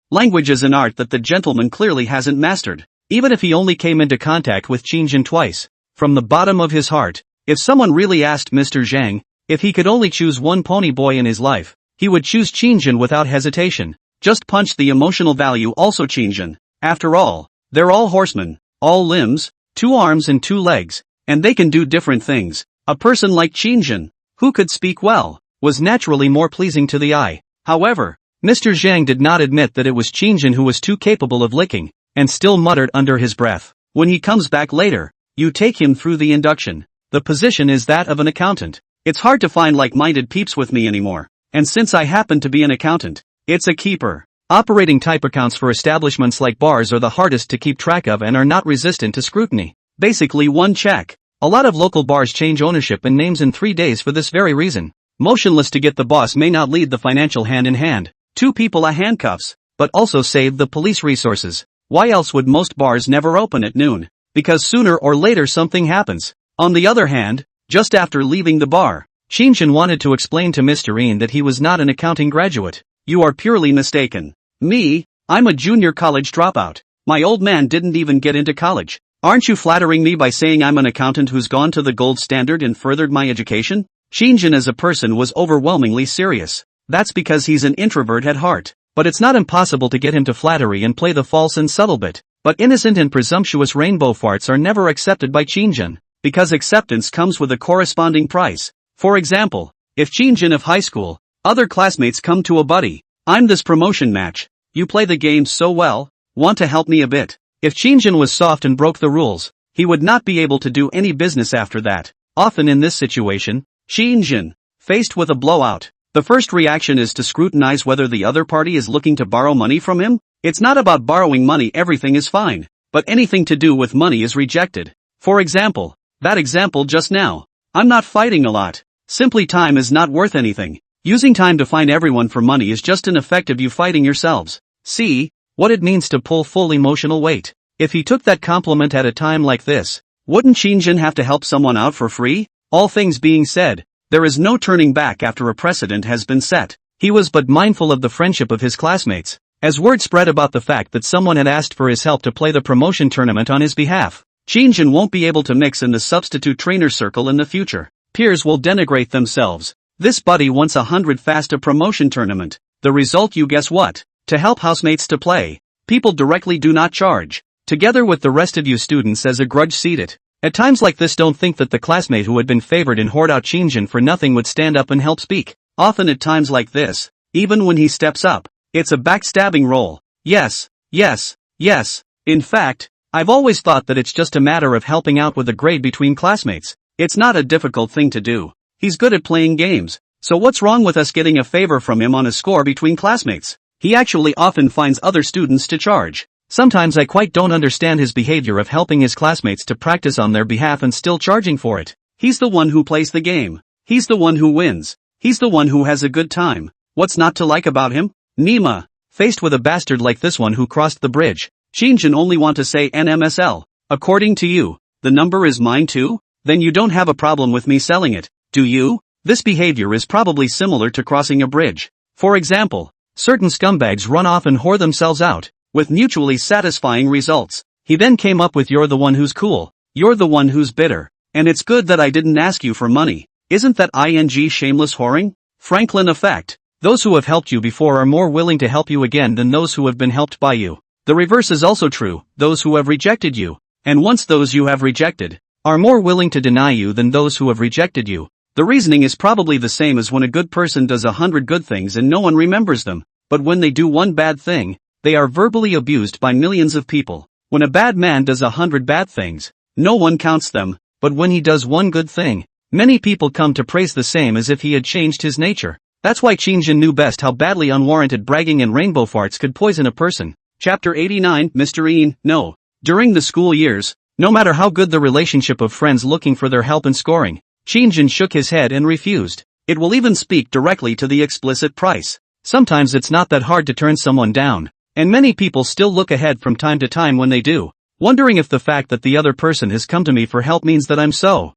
[SPEAKER 2] Language is an art that the gentleman clearly hasn't mastered. Even if he only came into contact with Qin Shang twice. From the bottom of his heart, if someone really asked Mr. Zhang if he could only choose one pony boy in his life, he would choose Qin Shang without hesitation. Just punch the emotional value also Qin Shang. After all, they're all horsemen, all limbs, 2 arms and 2 legs, and they can do different things. A person like Qin Shang, who could speak well, was naturally more pleasing to the eye. However, Mr. Zhang did not admit that it was Qin Shang who was too capable of licking, and still muttered under his breath. When he comes back later, you take him through the induction. The position is that of an accountant.
[SPEAKER 1] It's hard to find like-minded peeps with me anymore. And since I happen to be an accountant, it's a keeper.
[SPEAKER 2] Operating type accounts for establishments like bars are the hardest to keep track of and are not resistant to scrutiny.
[SPEAKER 1] Basically one check.
[SPEAKER 2] A lot of local bars change ownership and names in 3 days for this very reason.
[SPEAKER 1] Motionless to get the boss may not lead the financial hand in hand. 2 people a handcuffs, but also save the police resources. Why else would most bars never open at noon? Because sooner or later something happens. On the other hand, just after leaving the bar,
[SPEAKER 2] Qin Shang wanted to explain to Mr. Ian that he was not an accounting graduate.
[SPEAKER 1] You are purely mistaken. Me, I'm a junior college dropout. My old man didn't even get into college. Aren't you flattering me by saying I'm an accountant who's gone to the gold standard and furthered my education? Qin Shang as a person was overwhelmingly serious. That's because he's an introvert at heart.
[SPEAKER 2] But it's not impossible to get him to flattery and play the false and subtle bit. But innocent and presumptuous rainbow farts are never accepted by Qin Shang.
[SPEAKER 1] Because acceptance comes with a corresponding price. For example, if Qin Shang of high school, other classmates come to a buddy. I'm this promotion match. You play the game so well, want to help me a bit?
[SPEAKER 2] If Qin Shang was soft and broke the rules,
[SPEAKER 1] he would not be able to do any business after that.
[SPEAKER 2] Often in this situation,
[SPEAKER 1] Qin Shang, faced with a blowout, the first reaction is to scrutinize whether the other party is looking to borrow money from him. It's not about borrowing money, everything is fine, but anything to do with money is rejected. For example, that example just now. I'm not fighting a lot. Simply time is not worth anything. Using time to find everyone for money is just an effect of you fighting yourselves. See
[SPEAKER 2] what it means to pull full emotional weight.
[SPEAKER 1] If he took that compliment at a time like this, wouldn't Qin Shang have to help someone out for free? All things being said, there is no turning back after a precedent has been set.
[SPEAKER 2] He was but mindful of the friendship of his classmates. As word spread about the fact that someone had asked for his help to play the promotion tournament on his behalf,
[SPEAKER 1] Qin Shang won't be able to mix in the substitute trainer circle in the future. Peers will denigrate themselves. This buddy wants 100 fast a promotion tournament. The result, you guess what? To help housemates to play. People directly do not charge. Together with the rest of you students as a grudge seat it. At times like this, don't think that the classmate who had been favored and hoard out Qin Shang for nothing would stand up and help speak. Often at times like this, even when he steps up, it's a backstabbing role. Yes, yes, yes. In fact, I've always thought that it's just a matter of helping out with a grade between classmates. It's not a difficult thing to do. He's good at playing games, so what's wrong with us getting a favor from him on a score between classmates? He actually often finds other students to charge.
[SPEAKER 2] Sometimes I quite don't understand his behavior of helping his classmates to practice on their behalf and still charging for it.
[SPEAKER 1] He's the one who plays the game. He's the one who wins. He's the one who has a good time. What's not to like about him? Nima,
[SPEAKER 2] faced with a bastard like this one who crossed the bridge,
[SPEAKER 1] Qin Shang only want to say NMSL. According to you, the number is mine too? Then you don't have a problem with me selling it, do you? This behavior is probably similar to crossing a bridge. For example,
[SPEAKER 2] certain scumbags run off and whore themselves out,
[SPEAKER 1] with mutually satisfying results.
[SPEAKER 2] He then came up with "You're the one who's cool.
[SPEAKER 1] You're the one who's bitter. And it's good that I didn't ask you for money. Isn't that ing shameless whoring? Franklin effect.
[SPEAKER 2] Those who have helped you before are more willing to help you again than those who have been helped by you.
[SPEAKER 1] The reverse is also true, those who have rejected you. And once those you have rejected,
[SPEAKER 2] are more willing to deny you than those who have rejected you.
[SPEAKER 1] The reasoning is probably the same as when a good person does 100 good things and no one remembers them. But when they do one bad thing, they are verbally abused by millions of people. When a bad man does 100 bad things, no one counts them.
[SPEAKER 2] But when he does one good thing, many people come to praise the same as if he had changed his nature. That's why Qin Shang knew best how badly unwarranted bragging and rainbow farts could poison a person.
[SPEAKER 1] Chapter 89, Mr. Ian, no. During the school years,
[SPEAKER 2] no matter how good the relationship of friends looking for their help in scoring, Qin Shang shook his head and refused.
[SPEAKER 1] It will even speak directly to the explicit price.
[SPEAKER 2] Sometimes it's not that hard to turn someone down, and many people still look ahead from time to time when they do, wondering if the fact that the other person has come to me for help means that I'm so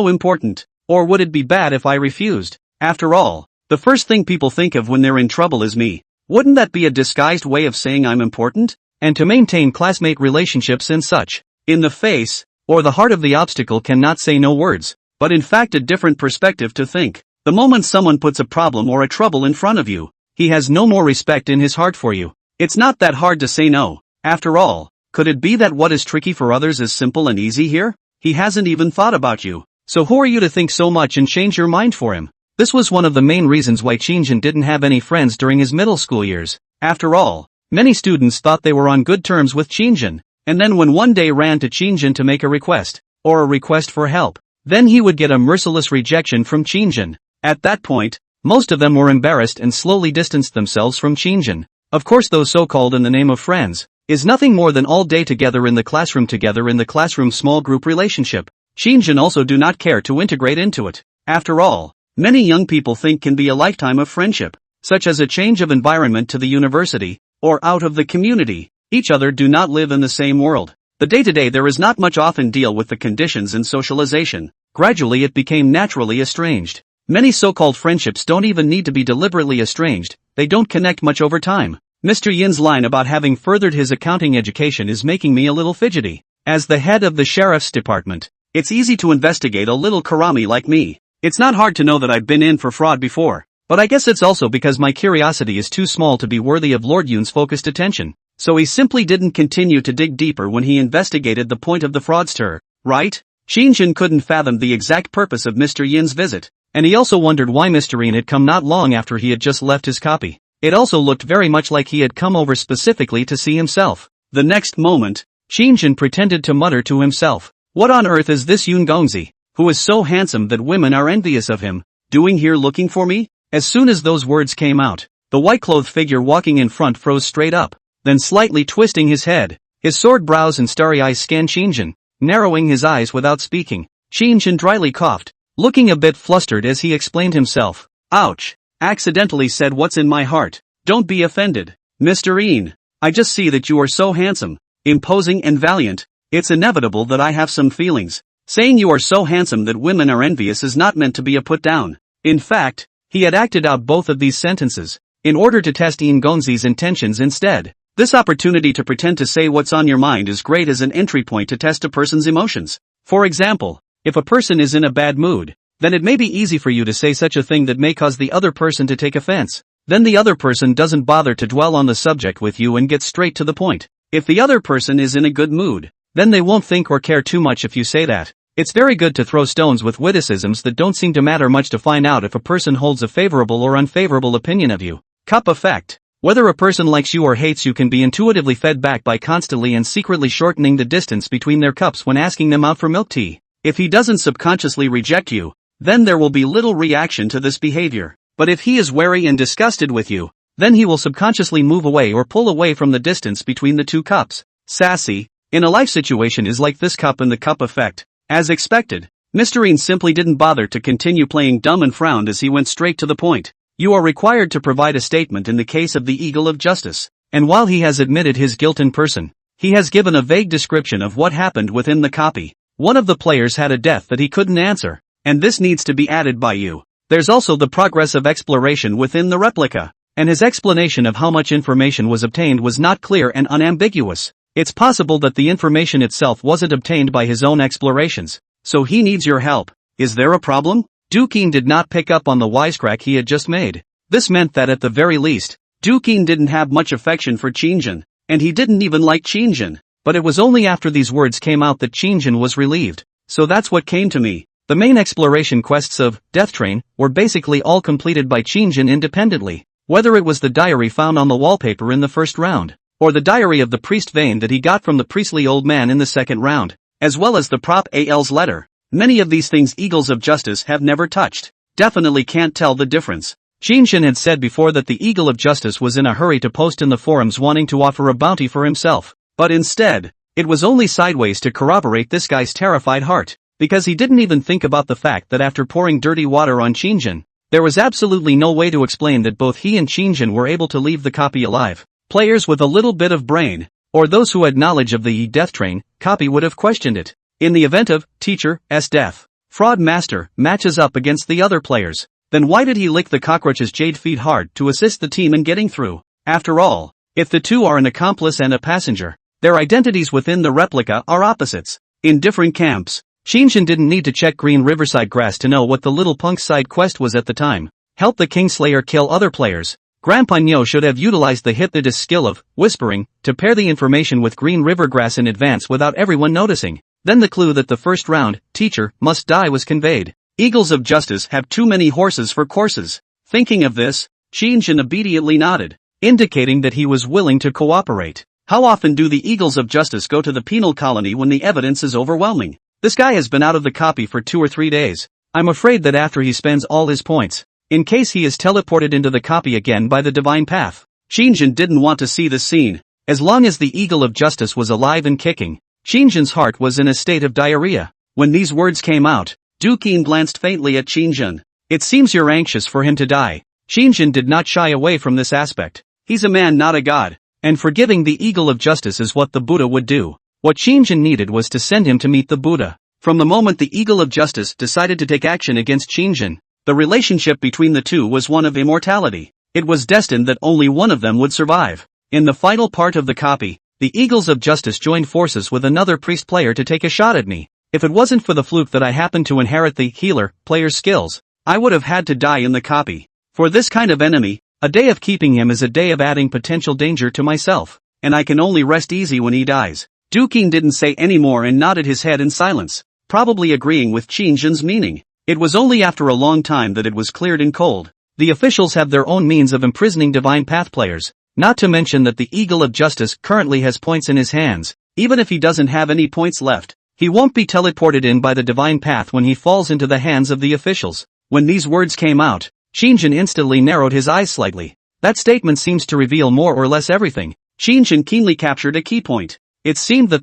[SPEAKER 2] important, or would it be bad if I refused? After all, the first thing people think of when they're in trouble is me. Wouldn't that be a disguised way of saying I'm important? And to maintain classmate relationships and such,
[SPEAKER 1] in the face,
[SPEAKER 2] or the heart of the obstacle cannot say no words,
[SPEAKER 1] but in fact a different perspective to think. The moment someone puts a problem or a trouble in front of you,
[SPEAKER 2] he has no more respect in his heart for you.
[SPEAKER 1] It's not that hard to say no. After all, could it be that what is tricky for others is simple and easy here? He hasn't even thought about you.
[SPEAKER 2] So who are you to think so much and change your mind for him? This was one of the main reasons why Qin Shang didn't have any friends during his middle school years.
[SPEAKER 1] After all,
[SPEAKER 2] many students thought they were on good terms with Qin Shang,
[SPEAKER 1] and then when one day ran to Qin Shang to make a request,
[SPEAKER 2] or a request for help, then he would get a merciless rejection from Qin. At that point, most of them were embarrassed and slowly distanced themselves from Qin. Of course, those so-called in the name of friends is nothing more than all day together in the classroom small group relationship. Qin also do not care to integrate into it. After all, many young people think can be a lifetime of friendship, such as a change of environment to the university, or out of the community. Each other do not live in the same world. The day-to-day there is not much often deal with the conditions and socialization. Gradually it became naturally estranged. Many so-called friendships don't even need to be deliberately estranged, they don't connect much over time. Mr. Yin's line about having furthered his accounting education is making me a little fidgety. As the head of the sheriff's department, it's easy to investigate a little karami like me. It's not hard to know that I've been in for fraud before, but I guess it's also because my curiosity is too small to be worthy of Lord Yun's focused attention. So he simply didn't continue to dig deeper when he investigated the point of the fraudster, right? Qin couldn't fathom the exact purpose of Mr. Yin's visit, and he also wondered why Mr. Yin had come not long after he had just left his copy. It also looked very much like he had come over specifically to see himself. The next moment, Qin pretended to mutter to himself, "What on earth is this Yun Gongzi, who is so handsome that women are envious of him, doing here looking for me?" As soon as those words came out, the white-clothed figure walking in front froze straight up, then slightly twisting his head. His sword brows and starry eyes scanned Qin, narrowing his eyes without speaking. Qin dryly coughed, looking a bit flustered as he explained himself. "Ouch. Accidentally said what's in my heart. Don't be offended, Mr. Yin. I just see that you are so handsome, imposing and valiant. It's inevitable that I have some feelings. Saying you are so handsome that women are envious is not meant to be a put-down." In fact, he had acted out both of these sentences in order to test Yin Gongzi's intentions instead. This opportunity to pretend to say what's on your mind is great as an entry point to test a person's emotions. For example, if a person is in a bad mood, then it may be easy for you to say such a thing that may cause the other person to take offense. Then the other person doesn't bother to dwell on the subject with you and gets straight to the point. If the other person is in a good mood, then they won't think or care too much if you say that. It's very good to throw stones with witticisms that don't seem to matter much to find out if a person holds a favorable or unfavorable opinion of you. Cup effect. Whether a person likes you or hates you can be intuitively fed back by constantly and secretly shortening the distance between their cups when asking them out for milk tea. If he doesn't subconsciously reject you, then there will be little reaction to this behavior. But if he is wary and disgusted with you, then he will subconsciously move away or pull away from the distance between the two cups. Sassy, in a life situation is like this cup and the cup effect. As expected, Mr. Yin simply didn't bother to continue playing dumb and frowned as he went straight to the point. You are required to provide a statement in the case of the Eagle of Justice. And while he has admitted his guilt in person, he has given a vague description of what happened within the copy. One of the players had a death that he couldn't answer, and this needs to be added by you. There's also the progress of exploration within the replica, and his explanation of how much information was obtained was not clear and unambiguous. It's possible that the information itself wasn't obtained by his own explorations, so he needs your help. Is there a problem? Duquin did not pick up on the wisecrack he had just made. This meant that at the very least, Duquin didn't have much affection for Qin, and he didn't even like Qin. But it was only after these words came out that Qin was relieved. So that's what came to me. The main exploration quests of Death Train were basically all completed by Qin independently. Whether it was the diary found on the wallpaper in the first round, or the diary of the priest Vane that he got from the priestly old man in the second round, as well as the Prop AL's letter. Many of these things Eagles of Justice have never touched. Definitely can't tell the difference. Qin had said before that the Eagle of Justice was in a hurry to post in the forums wanting to offer a bounty for himself. But instead, it was only sideways to corroborate this guy's terrified heart. Because he didn't even think about the fact that after pouring dirty water on Qin, there was absolutely no way to explain that both he and Qin were able to leave the copy alive. Players with a little bit of brain, or those who had knowledge of the Death Train copy would have questioned it. In the event of Teacher's death, Fraud Master matches up against the other players. Then why did he lick the cockroach's jade feet hard to assist the team in getting through? After all, if the two are an accomplice and a passenger, their identities within the replica are opposites. In different camps, Qin didn't need to check Green Riverside Grass to know what the little punk's side quest was at the time. Help the Kingslayer kill other players. Grandpa Nyo should have utilized the Hypnotist skill of whispering to pair the information with Green River Grass in advance without everyone noticing. Then the clue that the first round, teacher, must die was conveyed. Eagles of Justice have too many horses for courses. Thinking of this, Qin obediently nodded, indicating that he was willing to cooperate. How often do the Eagles of Justice go to the penal colony when the evidence is overwhelming? This guy has been out of the copy for 2 or 3 days. I'm afraid that after he spends all his points, in case he is teleported into the copy again by the divine path.
[SPEAKER 1] Qin didn't want to see this scene.
[SPEAKER 2] As long as the Eagle of Justice was alive and kicking, Qin's heart was in a state of diarrhea.
[SPEAKER 1] When these words came out, Qin glanced faintly at Qin.
[SPEAKER 2] It seems you're anxious for him to die. Qin did not shy away from this aspect.
[SPEAKER 1] He's a man, not a god.
[SPEAKER 2] And forgiving the Eagle of Justice is what the Buddha would do. What Qin needed was to send him to meet the Buddha.
[SPEAKER 1] From the moment the Eagle of Justice decided to take action against Qin, the relationship between the two was one of immortality. It was destined that only one of them would survive. In the final part of the copy, the Eagles of Justice joined forces with another priest player to take a shot at me. If it wasn't for the fluke that I happened to inherit the healer player's skills, I would have had to die in the copy. For this kind of enemy, a day of keeping him is a day of adding potential danger to myself, and I can only rest easy when he dies. Qin didn't say any more and nodded his head in silence, probably agreeing with Qin's meaning. It was only after a long time that it was cleared in cold.
[SPEAKER 2] The officials have their own means of imprisoning divine path players, not to mention that the Eagle of Justice currently has points in his hands.
[SPEAKER 1] Even if he doesn't have any points left, he won't be teleported in by the divine path when he falls into the hands of the officials. When these words came out, Qin instantly narrowed his eyes slightly.
[SPEAKER 2] That statement seems to reveal more or less everything.
[SPEAKER 1] Qin keenly captured a key point.
[SPEAKER 2] It seemed that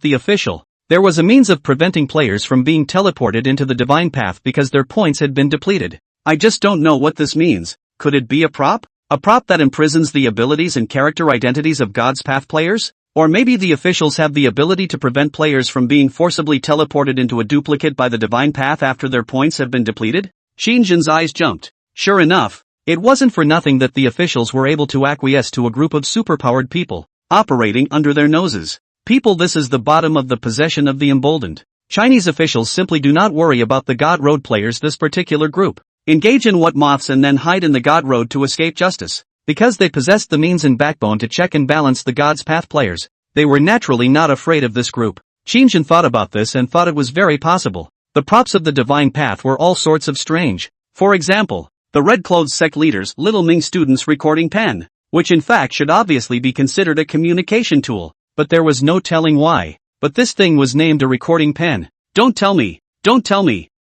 [SPEAKER 2] there was a means of preventing players from being teleported into the divine path because their points had been depleted.
[SPEAKER 1] I just don't know what this means. Could it be a prop? A prop that imprisons the abilities and character identities of God's path players? Or maybe the officials have the ability to prevent players from being forcibly teleported into a duplicate by the divine path after their points have been depleted? Qin's eyes jumped. Sure enough,
[SPEAKER 2] it wasn't for nothing that the officials were able to acquiesce to a group of superpowered people,
[SPEAKER 1] operating under their noses.
[SPEAKER 2] People, this is the bottom of the possession of the emboldened. Chinese officials simply do not worry about the God Road players. This particular group
[SPEAKER 1] engage in what moths and then hide in the God Road to escape justice.
[SPEAKER 2] Because they possessed the means and backbone to check and balance the God's path players, they were naturally not afraid of this group. Qin thought about this and thought it was very possible. The props of the divine path were all sorts of strange.
[SPEAKER 1] For example, the red-clothed sect leaders' Little Ming students' recording pen, which in fact should obviously be considered a communication tool.
[SPEAKER 2] But there was no telling why. But this thing was named a recording pen.
[SPEAKER 1] Don't tell me.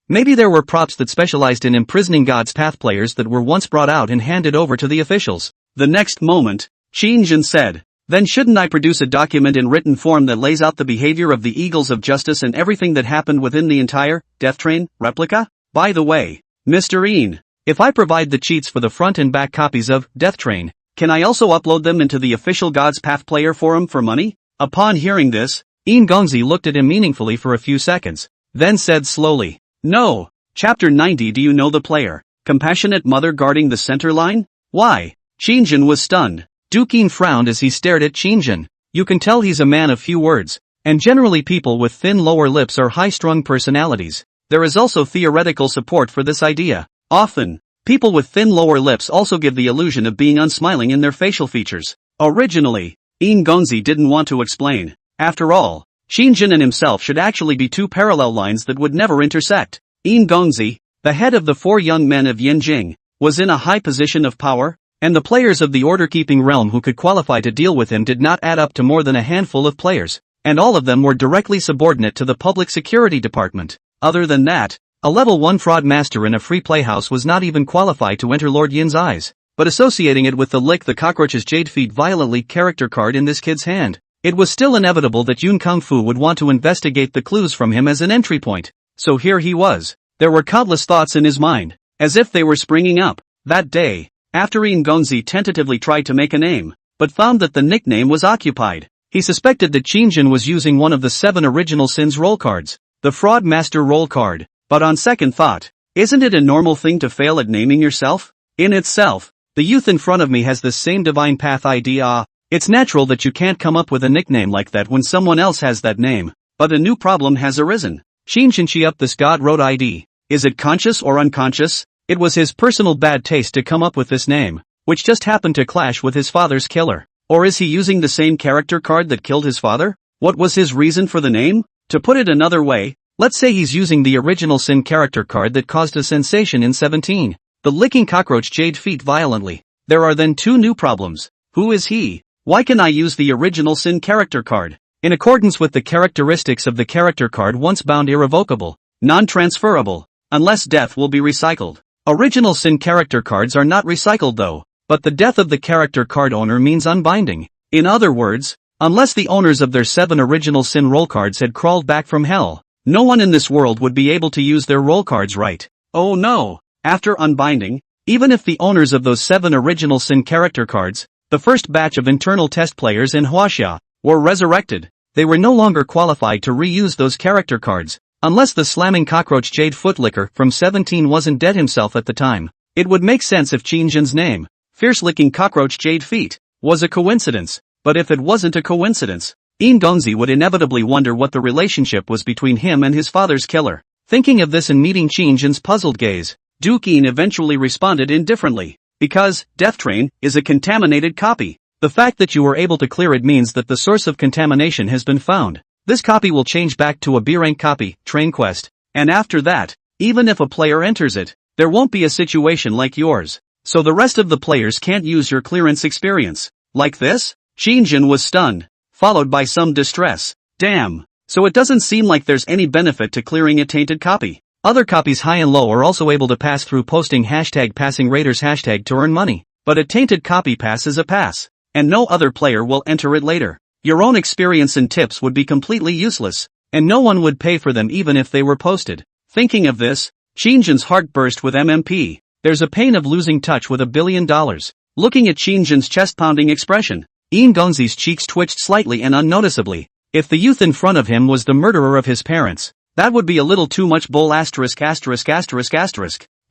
[SPEAKER 2] Maybe there were props that specialized in imprisoning God's path players that were once brought out and handed over to the officials.
[SPEAKER 1] The next moment, Qin said, then shouldn't I produce a document in written form that lays out the behavior of the Eagles of Justice and everything that happened within the entire Death Train replica? By the way, Mr. Yin,
[SPEAKER 2] if I provide the cheats for the front and back copies of Death Train,
[SPEAKER 1] can I also upload them into the official God's Path Player forum for money? Upon hearing this,
[SPEAKER 2] Yin Gongzi looked at him meaningfully for a few seconds, then said slowly,
[SPEAKER 1] no. Chapter 90. Do you know the player? Compassionate mother guarding the center line? Why? Qin was stunned.
[SPEAKER 2] Qin frowned as he stared at Qin. You can tell he's a man of few words, and generally people with thin lower lips are high-strung personalities.
[SPEAKER 1] There is also theoretical support for this idea. Often, people with thin lower lips also give the illusion of being unsmiling in their facial features. Originally, Yin Gongzi didn't want to explain. After all, Qin and himself should actually be two parallel lines that would never intersect. Yin Gongzi, the head of the 4 young men of Yanjing, was in a high position of power, and the players of the order-keeping realm who could qualify to deal with him did not add up to more than a handful of players, and all of them were directly subordinate to the public security department. Other than that, a level 1 fraud master in a free playhouse was not even qualified to enter Lord Yin's eyes. But associating it with the Lick the Cockroach's Jade Feet violently character card in this kid's hand, it was still inevitable that Yun Kung Fu would want to investigate the clues from him as an entry point. So here he was. There were countless thoughts in his mind, as if they were springing up. That day, after Yin Gongzi tentatively tried to make a name, but found that the nickname was occupied, he suspected that Qin was using one of the 7 original sins roll cards, the Fraud Master roll card. But on second thought, isn't it a normal thing to fail at naming yourself? In itself, the youth in front of me has the same divine path idea. It's natural that you can't come up with a nickname like that when someone else has that name. But a new problem has arisen. Qin up this God Road ID. Is it conscious or unconscious? It was his personal bad taste to come up with this name, which just happened to clash with his father's killer. Or is he using the same character card that killed his father? What was his reason for the name? To put it another way, let's say he's using the original sin character card that caused a sensation in 17. The licking cockroach Jade Feet violently. There are then 2 new problems. Who is he? Why can I use the original sin character card?
[SPEAKER 2] in accordance with the characteristics of the character card once bound irrevocable, non-transferable, unless death will be recycled. Original sin character cards are not recycled though, but the death of the character card owner means unbinding. In other words, unless the owners of their 7 original sin role cards had crawled back from hell, no one in this world would be able to use their role cards right. Oh no! After unbinding, even if the owners of those 7 original sin character cards, the first batch of internal test players in Huaxia, were resurrected, they were no longer qualified to reuse those character cards, unless the slamming cockroach Jade Footlicker from 17 wasn't dead himself at the time. It would make sense if Qin Shang's name, fierce-licking cockroach Jade Feet, was a coincidence, but if it wasn't a coincidence, Ensemble would inevitably wonder what the relationship was between him and his father's killer. Thinking of this and meeting Qin Shang's puzzled gaze, Deduction eventually responded indifferently, because Death Train is a contaminated copy. The fact that you were able to clear it means that the source of contamination has been found. This copy will change back to a B-rank copy, Train Quest, and after that, even if a player enters it, there won't be a situation like yours. So the rest of the players can't use your clearance experience. Like this? Qin Shang was stunned, followed by some distress. Damn. So it doesn't seem like there's any benefit to clearing a tainted copy. Other copies high and low are also able to pass through posting #PassingRaiders hashtag to earn money. But a tainted copy pass is a pass, and no other player will enter it later. Your own experience and tips would be completely useless, and no one would pay for them even if they were posted. Thinking of this, Qin Shang's heart burst with MMP. There's a pain of losing touch with $1 billion. Looking at Qin Shang's chest-pounding expression, Ensemble cheeks twitched slightly and unnoticeably. If the youth in front of him was the murderer of his parents, that would be a little too much bull ********.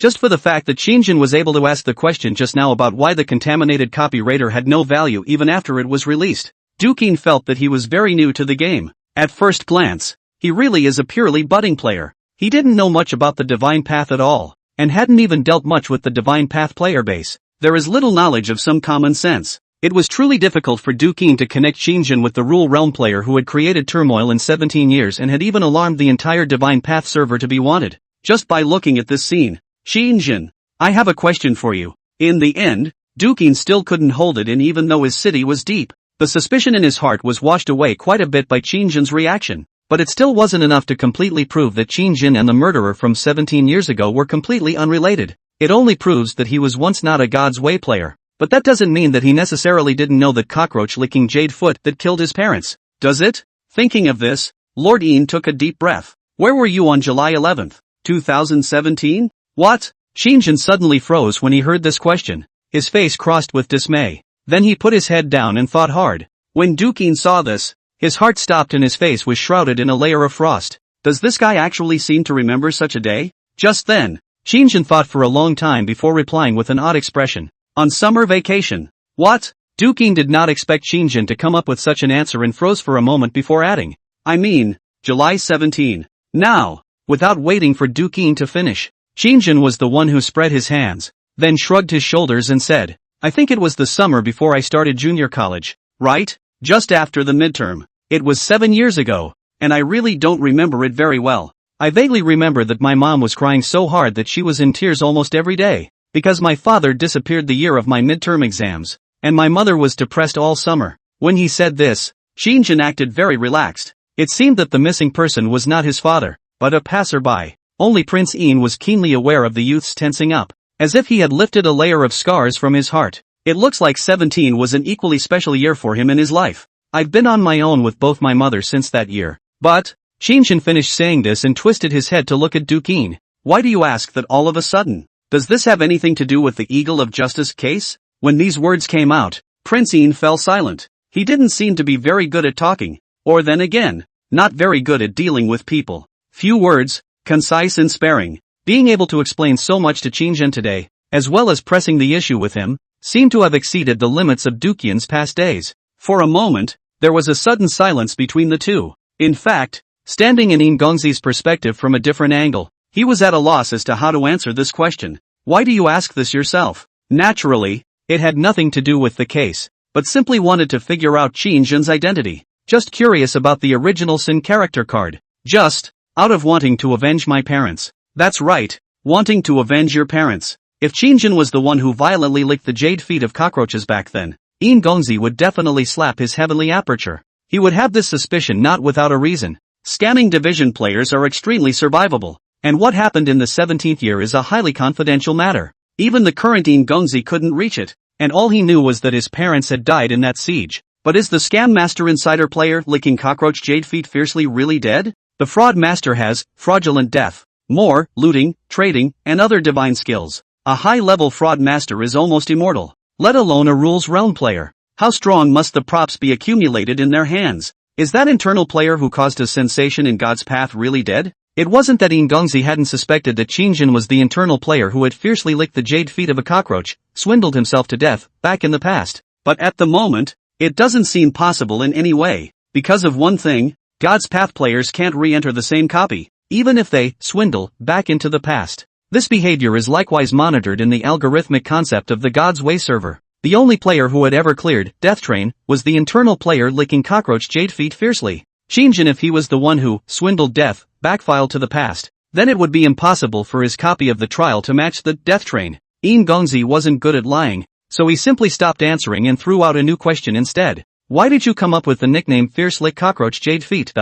[SPEAKER 2] Just for the fact that Qin Shang was able to ask the question just now about why the contaminated copy raider had no value even after it was released, Deduction felt that he was very new to the game. At first glance, he really is a purely budding player. He didn't know much about the Divine Path at all, and hadn't even dealt much with the Divine Path player base. There is little knowledge of some common sense. It was truly difficult for Deduction to connect Qin Shang with the Rule Realm player who had created turmoil in 17 years and had even alarmed the entire Divine Path server to be wanted. Just by looking at this scene, Qin Shang, I have a question for you. In the end, Deduction still couldn't hold it in even though his city was deep. The suspicion in his heart was washed away quite a bit by Qin Shang's reaction, but it still wasn't enough to completely prove that Qin Shang and the murderer from 17 years ago were completely unrelated. It only proves that he was once not a God's Way player. But that doesn't mean that he necessarily didn't know that cockroach-licking Jade Foot that killed his parents, does it? Thinking of this, Lord Ian took a deep breath. Where were you on July 11th, 2017? What? Qin Shang suddenly froze when he heard this question. His face crossed with dismay. Then he put his head down and thought hard. When Deduction saw this, his heart stopped and his face was shrouded in a layer of frost. Does this guy actually seem to remember such a day? Just then, Qin Shang thought for a long time before replying with an odd expression. On summer vacation. What? Deduction did not expect Qin Shang to come up with such an answer and froze for a moment before adding. I mean, July 17. Now, without waiting for Deduction to finish, Qin Shang was the one who spread his hands, then shrugged his shoulders and said, I think it was the summer before I started junior college, right? Just after the midterm. It was 7 years ago, and I really don't remember it very well. I vaguely remember that my mom was crying so hard that she was in tears almost every day. Because my father disappeared the year of my midterm exams, and my mother was depressed all summer. When he said this, Qin Shang acted very relaxed. It seemed that the missing person was not his father, but a passerby. Only Prince Ian was keenly aware of the youth's tensing up, as if he had lifted a layer of scars from his heart. It looks like 17 was an equally special year for him in his life. I've been on my own with both my mother since that year. But, Qin Shang finished saying this and twisted his head to look at Deduction. Why do you ask that all of a sudden? Does this have anything to do with the Eagle of Justice case? When these words came out, Prince Ian fell silent. He didn't seem to be very good at talking, or then again, not very good at dealing with people. Few words, concise and sparing. Being able to explain so much to Qin Shang today, as well as pressing the issue with him, seemed to have exceeded the limits of Deduction's past days. For a moment, there was a sudden silence between the two. In fact, standing in Engongzi's perspective from a different angle, he was at a loss as to how to answer this question. Why do you ask this yourself? Naturally, it had nothing to do with the case, but simply wanted to figure out Qin Shang's identity. Just curious about the original sin character card. Just, out of wanting to avenge my parents. That's right, wanting to avenge your parents. If Qin Shang was the one who violently licked the jade feet of cockroaches back then, Engongzi would definitely slap his heavenly aperture. He would have this suspicion not without a reason. Scamming division players are extremely survivable, and what happened in the 17th year is a highly confidential matter. Even the current Yin Gongzi couldn't reach it, and all he knew was that his parents had died in that siege. But is the scam master insider player licking cockroach jade feet fiercely really dead? The fraud master has fraudulent death, more, looting, trading, and other divine skills. A high-level fraud master is almost immortal, let alone a rules realm player. How strong must the props be accumulated in their hands? Is that internal player who caused a sensation in God's path really dead? It wasn't that Yin Gongzi hadn't suspected that Qin was the internal player who had fiercely licked the jade feet of a cockroach, swindled himself to death, back in the past. But at the moment, it doesn't seem possible in any way. Because of one thing, God's path players can't re-enter the same copy, even if they swindle back into the past. This behavior is likewise monitored in the algorithmic concept of the God's Way server. The only player who had ever cleared Death Train was the internal player licking cockroach jade feet fiercely. Qin, if he was the one who swindled death, backfiled to the past, then it would be impossible for his copy of the trial to match the Death Train. Yin Gongzi wasn't good at lying, so he simply stopped answering and threw out a new question instead. Why did you come up with the nickname Fierce Lick Cockroach Jade Feet?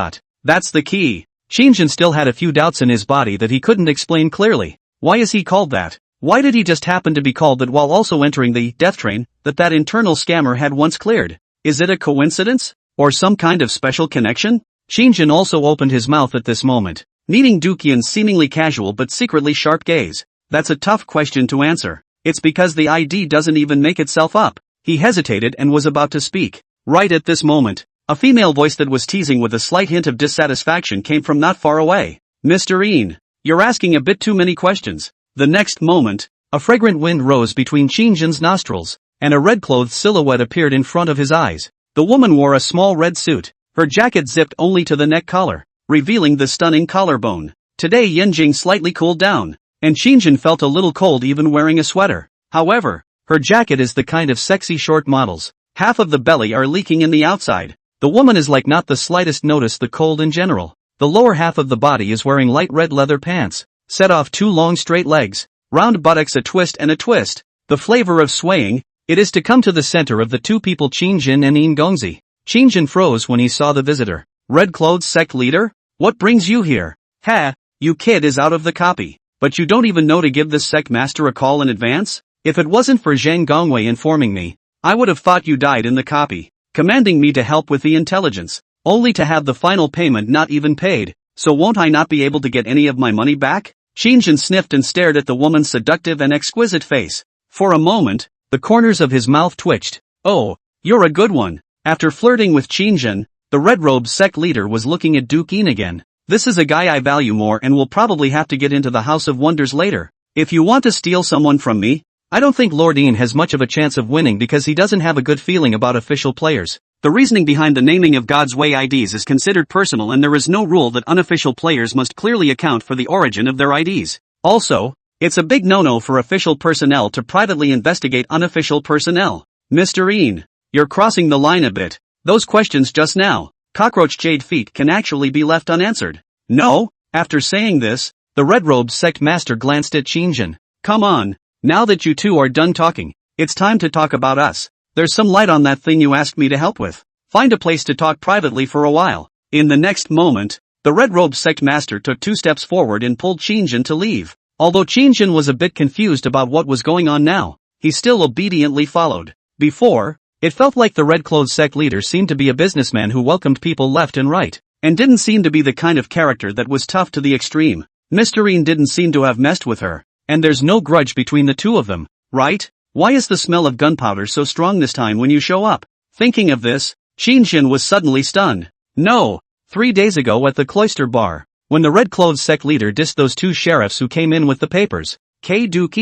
[SPEAKER 2] That's the key. Qin still had a few doubts in his body that he couldn't explain clearly. Why is he called that? Why did he just happen to be called that while also entering the Death Train that internal scammer had once cleared? Is it a coincidence? Or some kind of special connection? Qin also opened his mouth at this moment, meeting Duqian's seemingly casual but secretly sharp gaze. That's a tough question to answer. It's because the ID doesn't even make itself up. He hesitated and was about to speak. Right at this moment, a female voice that was teasing with a slight hint of dissatisfaction came from not far away. Mr. Yin, you're asking a bit too many questions. The next moment, a fragrant wind rose between Qin's nostrils, and a red-clothed silhouette appeared in front of his eyes. The woman wore a small red suit, her jacket zipped only to the neck collar, revealing the stunning collarbone. Today Yanjing slightly cooled down, and Qin felt a little cold even wearing a sweater. However, her jacket is the kind of sexy short models. Half of the belly are leaking in the outside. The woman is like not the slightest notice the cold in general. The lower half of the body is wearing light red leather pants, set off two long straight legs, round buttocks a twist and a twist. The flavor of swaying, it is to come to the center of the two people Qin and Yin Gongzi. Qin froze when he saw the visitor. Red clothes sect leader? What brings you here? Ha, you kid is out of the copy. But you don't even know to give this sect master a call in advance? If it wasn't for Zhang Gongwei informing me, I would have thought you died in the copy, commanding me to help with the intelligence, only to have the final payment not even paid. So won't I not be able to get any of my money back? Qin sniffed and stared at the woman's seductive and exquisite face. For a moment, the corners of his mouth twitched. Oh, you're a good one. After flirting with Qin, the red-robed sect leader was looking at Duke Yin again. This is a guy I value more and will probably have to get into the House of Wonders later. If you want to steal someone from me, I don't think Lord Yin has much of a chance of winning because he doesn't have a good feeling about official players. The reasoning behind the naming of God's Way IDs is considered personal and there is no rule that unofficial players must clearly account for the origin of their IDs. Also, it's a big no-no for official personnel to privately investigate unofficial personnel. Mr. Yin, you're crossing the line a bit. Those questions just now, cockroach jade feet, can actually be left unanswered. No? After saying this, the red-robed sect master glanced at Qin. Come on, now that you two are done talking, it's time to talk about us. There's some light on that thing you asked me to help with. Find a place to talk privately for a while. In the next moment, the red-robed sect master took 2 steps forward and pulled Qin to leave. Although Qin was a bit confused about what was going on now, he still obediently followed. Before, it felt like the red-clothed sect leader seemed to be a businessman who welcomed people left and right, and didn't seem to be the kind of character that was tough to the extreme. Mr. Yin didn't seem to have messed with her, and there's no grudge between the two of them, right? Why is the smell of gunpowder so strong this time when you show up? Thinking of this, Qin was suddenly stunned. No, 3 days ago at the cloister bar, when the red-clothed sect leader dissed those 2 sheriffs who came in with the papers. Duke.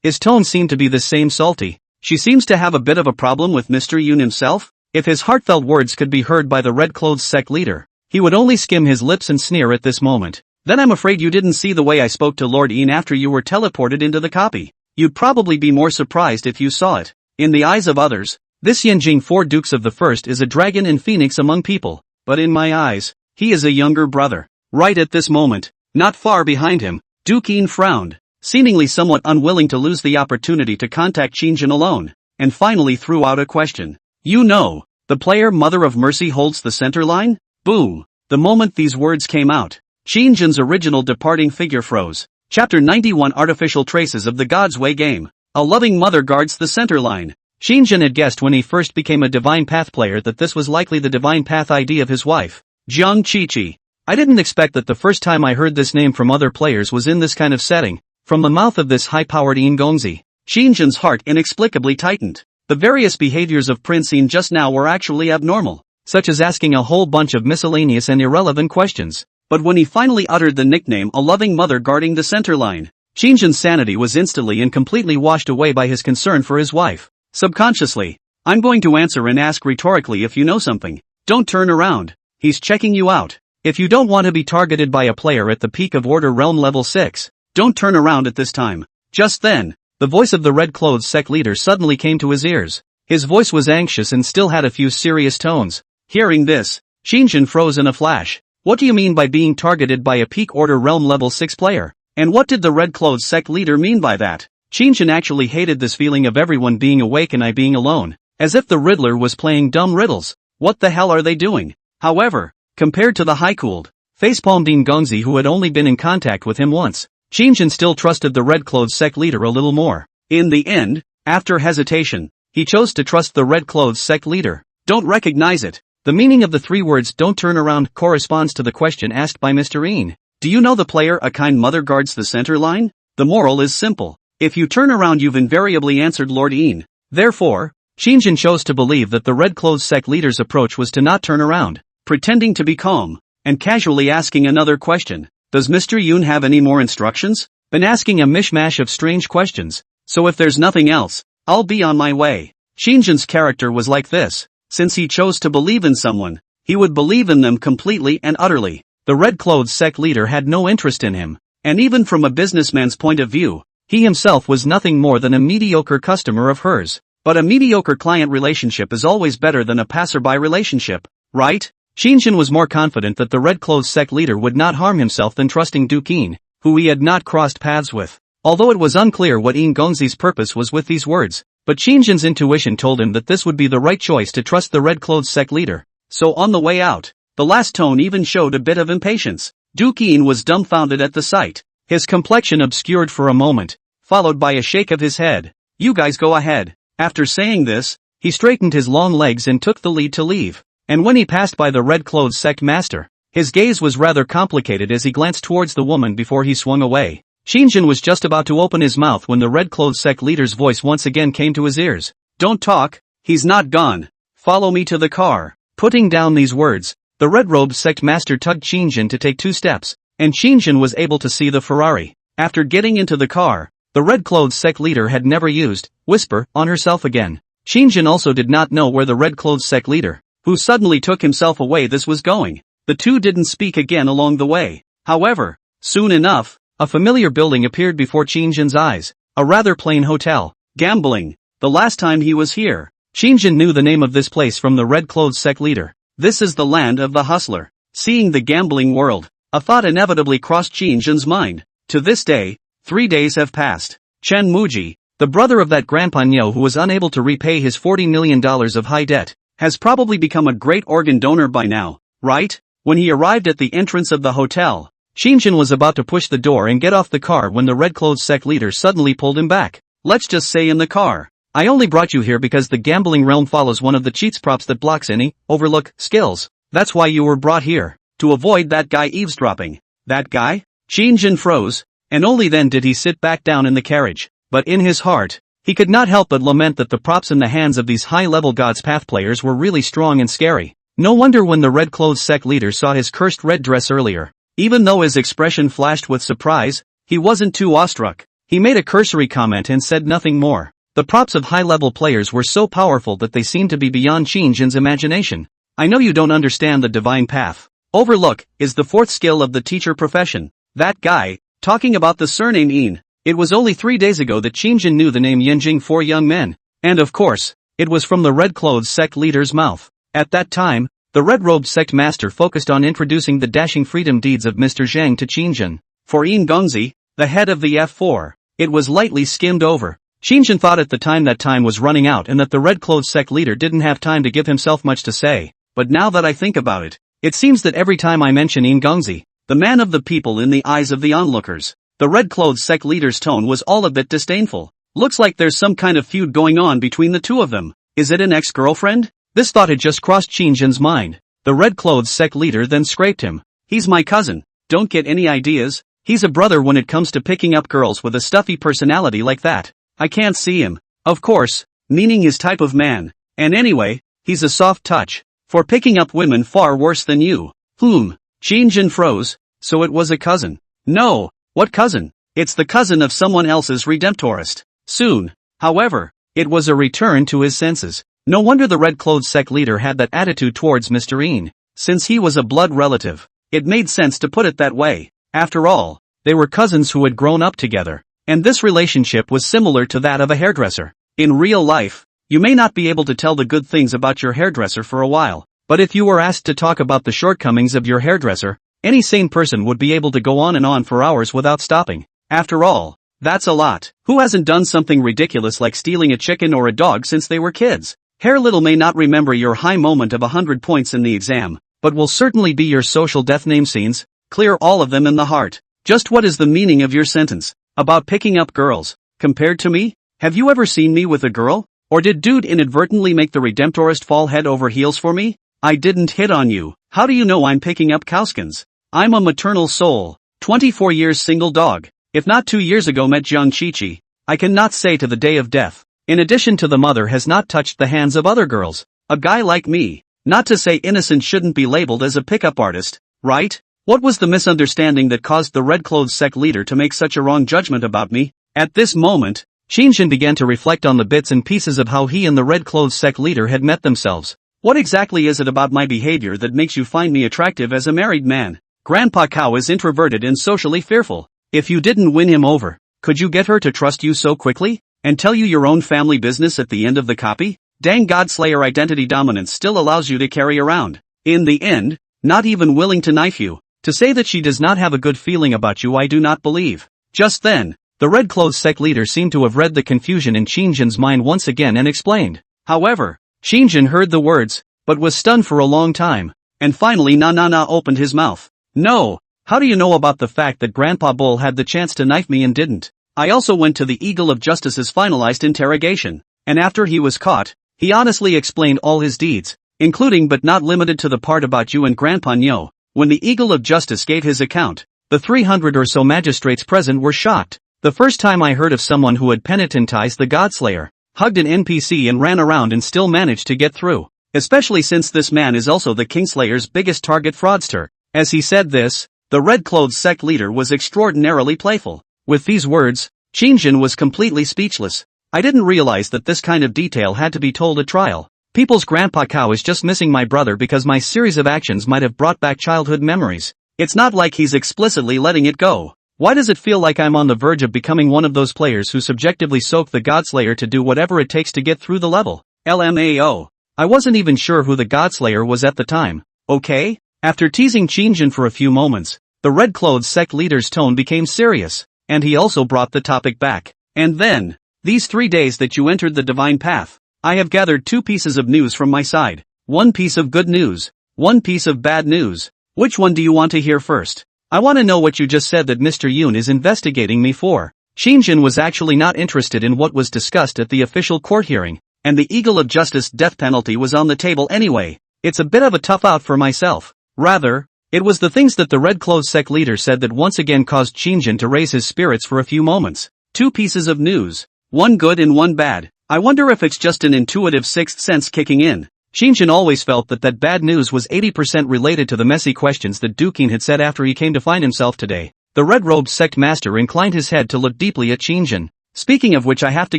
[SPEAKER 2] His tone seemed to be the same salty. She seems to have a bit of a problem with Mr. Yun himself? If his heartfelt words could be heard by the red-clothed sect leader, he would only skim his lips and sneer at this moment. Then I'm afraid you didn't see the way I spoke to Lord Yin after you were teleported into the copy. You'd probably be more surprised if you saw it. In the eyes of others, this Yanjing 4 Dukes of the First is a dragon and phoenix among people, but in my eyes, he is a younger brother. Right at this moment, not far behind him, Duke Yin frowned, seemingly somewhat unwilling to lose the opportunity to contact Qin alone, and finally threw out a question. You know,
[SPEAKER 1] The player Mother of Mercy holds the center line? Boom! The moment these words came out, Qin Shang's original departing figure froze. Chapter 91 Artificial Traces of the God's Way Game. A loving mother guards the center line. Qin Shang had guessed when he first became a Divine Path player that this was likely the Divine Path ID of his wife, Jiang Qiqi. I didn't expect that the first time I heard this name from other players was in this kind of setting, from the mouth of this high-powered Yin Gongzi. Qin Shang's heart inexplicably tightened. The various behaviors of Prince Yin just now were actually abnormal, such as asking a whole bunch of miscellaneous and irrelevant questions. But when he finally uttered the nickname a loving mother guarding the center line, Qin Shang's sanity was instantly and completely washed away by his concern for his wife. Subconsciously, I'm going to answer and ask rhetorically if you know something. Don't turn around. He's checking you out. If you don't want to be targeted by a player at the peak of Order Realm Level 6, don't turn around at this time. Just then, the voice of the red-clothed sect leader suddenly came to his ears. His voice was anxious and still had a few serious tones. Hearing this, Qin Shang froze in a flash. What do you mean by being targeted by a peak Order Realm Level 6 player? And what did the red-clothed sect leader mean by that? Qin Shang actually hated this feeling of everyone being awake and I being alone, as if the Riddler was playing dumb riddles. What the hell are they doing? However, compared to the high-cooled, face-palmed Yin Gongzi who had only been in contact with him once, Qin Shang still trusted the red-clothed sect leader a little more. In the end, after hesitation, he chose to trust the red-clothed sect leader. Don't recognize it. The meaning of the three words "don't turn around" corresponds to the question asked by Mr. Yin. Do you know the player a kind mother guards the center line? The moral is simple. If you turn around you've invariably answered Lord Yin. Therefore, Qin Shang chose to believe that the red-clothed sect leader's approach was to not turn around, pretending to be calm, and casually asking another question. Does Mr. Yun have any more instructions? Been asking a mishmash of strange questions, so if there's nothing else, I'll be on my way. Qin Shang's character was like this. Since he chose to believe in someone, he would believe in them completely and utterly. The red-clothed sect leader had no interest in him, and even from a businessman's point of view, he himself was nothing more than a mediocre customer of hers. But a mediocre client relationship is always better than a passerby relationship, right? Qin Shang was more confident that the red-clothed sect leader would not harm himself than trusting Du Qin, who he had not crossed paths with. Although it was unclear what Yin Gongzi's purpose was with these words, but Qin Shang's intuition told him that this would be the right choice to trust the red-clothed sect leader. So on the way out, the last tone even showed a bit of impatience. Du Qin was dumbfounded at the sight. His complexion obscured for a moment, followed by a shake of his head. You guys go ahead. After saying this, he straightened his long legs and took the lead to leave. And when he passed by the red-clothed sect master, his gaze was rather complicated as he glanced towards the woman before he swung away. Qin Shang was just about to open his mouth when the red-clothed sect leader's voice once again came to his ears. Don't talk, he's not gone. Follow me to the car. Putting down these words, the red-robed sect master tugged Qin Shang to take 2 steps, and Qin Shang was able to see the Ferrari. After getting into the car, the red-clothed sect leader had never used whisper on herself again. Qin Shang also did not know where the red-clothed sect leader, who suddenly took himself away, this was going. The two didn't speak again along the way. However, soon enough, a familiar building appeared before Qin Shang's eyes, a rather plain hotel. Gambling. The last time he was here, Qin Shang knew the name of this place from the red-clothed sect leader. This is the land of the hustler. Seeing the gambling world, a thought inevitably crossed Qin Shang's mind. To this day, 3 days have passed. Chen Muji, the brother of that Grandpa Nyo who was unable to repay his $40 million of high debt, has probably become a great organ donor by now, right? When he arrived at the entrance of the hotel, Qin Shang was about to push the door and get off the car when the red-clothed sect leader suddenly pulled him back. Let's just say in the car. I only brought you here because the gambling realm follows one of the cheats props that blocks any overlook skills. That's why you were brought here, to avoid that guy eavesdropping. That guy? Qin Shang froze, and only then did he sit back down in the carriage. But in his heart, he could not help but lament that the props in the hands of these high-level God's Path players were really strong and scary. No wonder when the red-clothed sect leader saw his cursed red dress earlier, even though his expression flashed with surprise, he wasn't too awestruck. He made a cursory comment and said nothing more. The props of high-level players were so powerful that they seemed to be beyond Qin Shang's imagination. I know you don't understand the divine path. Overlook is the 4th skill of the teacher profession. That guy, talking about the surname Yin. It was only 3 days ago that Qin Shang knew the name Yanjing for young men. And of course, it was from the red-clothed sect leader's mouth. At that time, the red-robed sect master focused on introducing the dashing freedom deeds of Mr. Zhang to Qin Shang. For Yin Gongzi, the head of the F4, it was lightly skimmed over.
[SPEAKER 2] Xinjian thought at the time that time was running out and that the red clothes sect leader didn't have time to give himself much to say, but now that I think about it, it seems that every time I mention In Gongzi, the man of the people in the eyes of the onlookers, the red clothes sect leader's tone was all a bit disdainful. Looks like there's some kind of feud going on between the two of them. Is it an ex-girlfriend? This thought had just crossed Xinjian's mind. The red clothes sect leader then scraped him. He's my cousin, don't get any ideas. He's a brother when it comes to picking up girls with a stuffy personality like that. I can't see him. Of course, meaning his type of man. And anyway, he's a soft touch. For picking up women far worse than you. Xinjian froze. So it was a cousin. No, what cousin? It's the cousin of someone else's redemptorist. Soon, however, it was a return to his senses. No wonder the red clothes sect leader had that attitude towards Mr. Een. Since he was a blood relative, it made sense to put it that way. After all, they were cousins who had grown up together. And this relationship was similar to that of a hairdresser. In real life, you may not be able to tell the good things about your hairdresser for a while, but if you were asked to talk about the shortcomings of your hairdresser, any sane person would be able to go on and on for hours without stopping. After all, that's a lot. Who hasn't done something ridiculous like stealing a chicken or a dog since they were kids? Hair Little may not remember your high moment of 100 points in the exam, but will certainly be your social death name scenes. Clear all of them in the heart. Just what is the meaning of your sentence? About picking up girls, compared to me? Have you ever seen me with a girl? Or did dude inadvertently make the redemptorist fall head over heels for me? I didn't hit on you. How do you know I'm picking up cowskins? I'm a maternal soul. 24 years single dog. If not 2 years ago met Jiang Qiqi. I cannot say to the day of death. In addition to the mother has not touched the hands of other girls. A guy like me. Not to say innocent shouldn't be labeled as a pickup artist, right? What was the misunderstanding that caused the red clothes sect leader to make such a wrong judgment about me? At this moment, Xinjian began to reflect on the bits and pieces of how he and the red clothes sect leader had met themselves. What exactly is it about my behavior that makes you find me attractive as a married man? Grandpa Cow is introverted and socially fearful. If you didn't win him over, could you get her to trust you so quickly? And tell you your own family business at the end of the copy? Dang, Godslayer identity dominance still allows you to carry around. In the end, not even willing to knife you. To say that she does not have a good feeling about you I do not believe. Just then, the red clothes sect leader seemed to have read the confusion in Xinjian's mind once again and explained. However, Xinjian heard the words, but was stunned for a long time, and finally Na opened his mouth. No, how do you know about the fact that Grandpa Bull had the chance to knife me and didn't? I also went to the Eagle of Justice's finalized interrogation, and after he was caught, he honestly explained all his deeds, including but not limited to the part about you and Grandpa Nyo. When the Eagle of Justice gave his account, the 300 or so magistrates present were shocked. The first time I heard of someone who had penitentized the Godslayer, hugged an NPC and ran around and still managed to get through. Especially since this man is also the Kingslayer's biggest target fraudster. As he said this, the red clothes sect leader was extraordinarily playful. With these words, Xinjian was completely speechless. I didn't realize that this kind of detail had to be told at trial. People's Grandpa Cow is just missing my brother because my series of actions might have brought back childhood memories. It's not like he's explicitly letting it go. Why does it feel like I'm on the verge of becoming one of those players who subjectively soak the Godslayer to do whatever it takes to get through the level? LMAO. I wasn't even sure who the Godslayer was at the time. Okay? After teasing Xinjian for a few moments, the red clothes sect leader's tone became serious, and he also brought the topic back. And then, these 3 days that you entered the divine path, I have gathered 2 pieces of news from my side. 1 piece of good news, 1 piece of bad news. Which one do you want to hear first? I want to know what you just said that Mr. Yoon is investigating me for. Xinjian was actually not interested in what was discussed at the official court hearing, and the Eagle of Justice death penalty was on the table anyway. It's a bit of a tough out for myself. Rather, it was the things that the red clothes sect leader said that once again caused Xinjian to raise his spirits for a few moments. 2 pieces of news, 1 good and 1 bad. I wonder if it's just an intuitive sixth sense kicking in. Xinjian always felt that bad news was 80% related to the messy questions that Dukin had said after he came to find himself today. The red-robed sect master inclined his head to look deeply at Xinjian. Speaking of which, I have to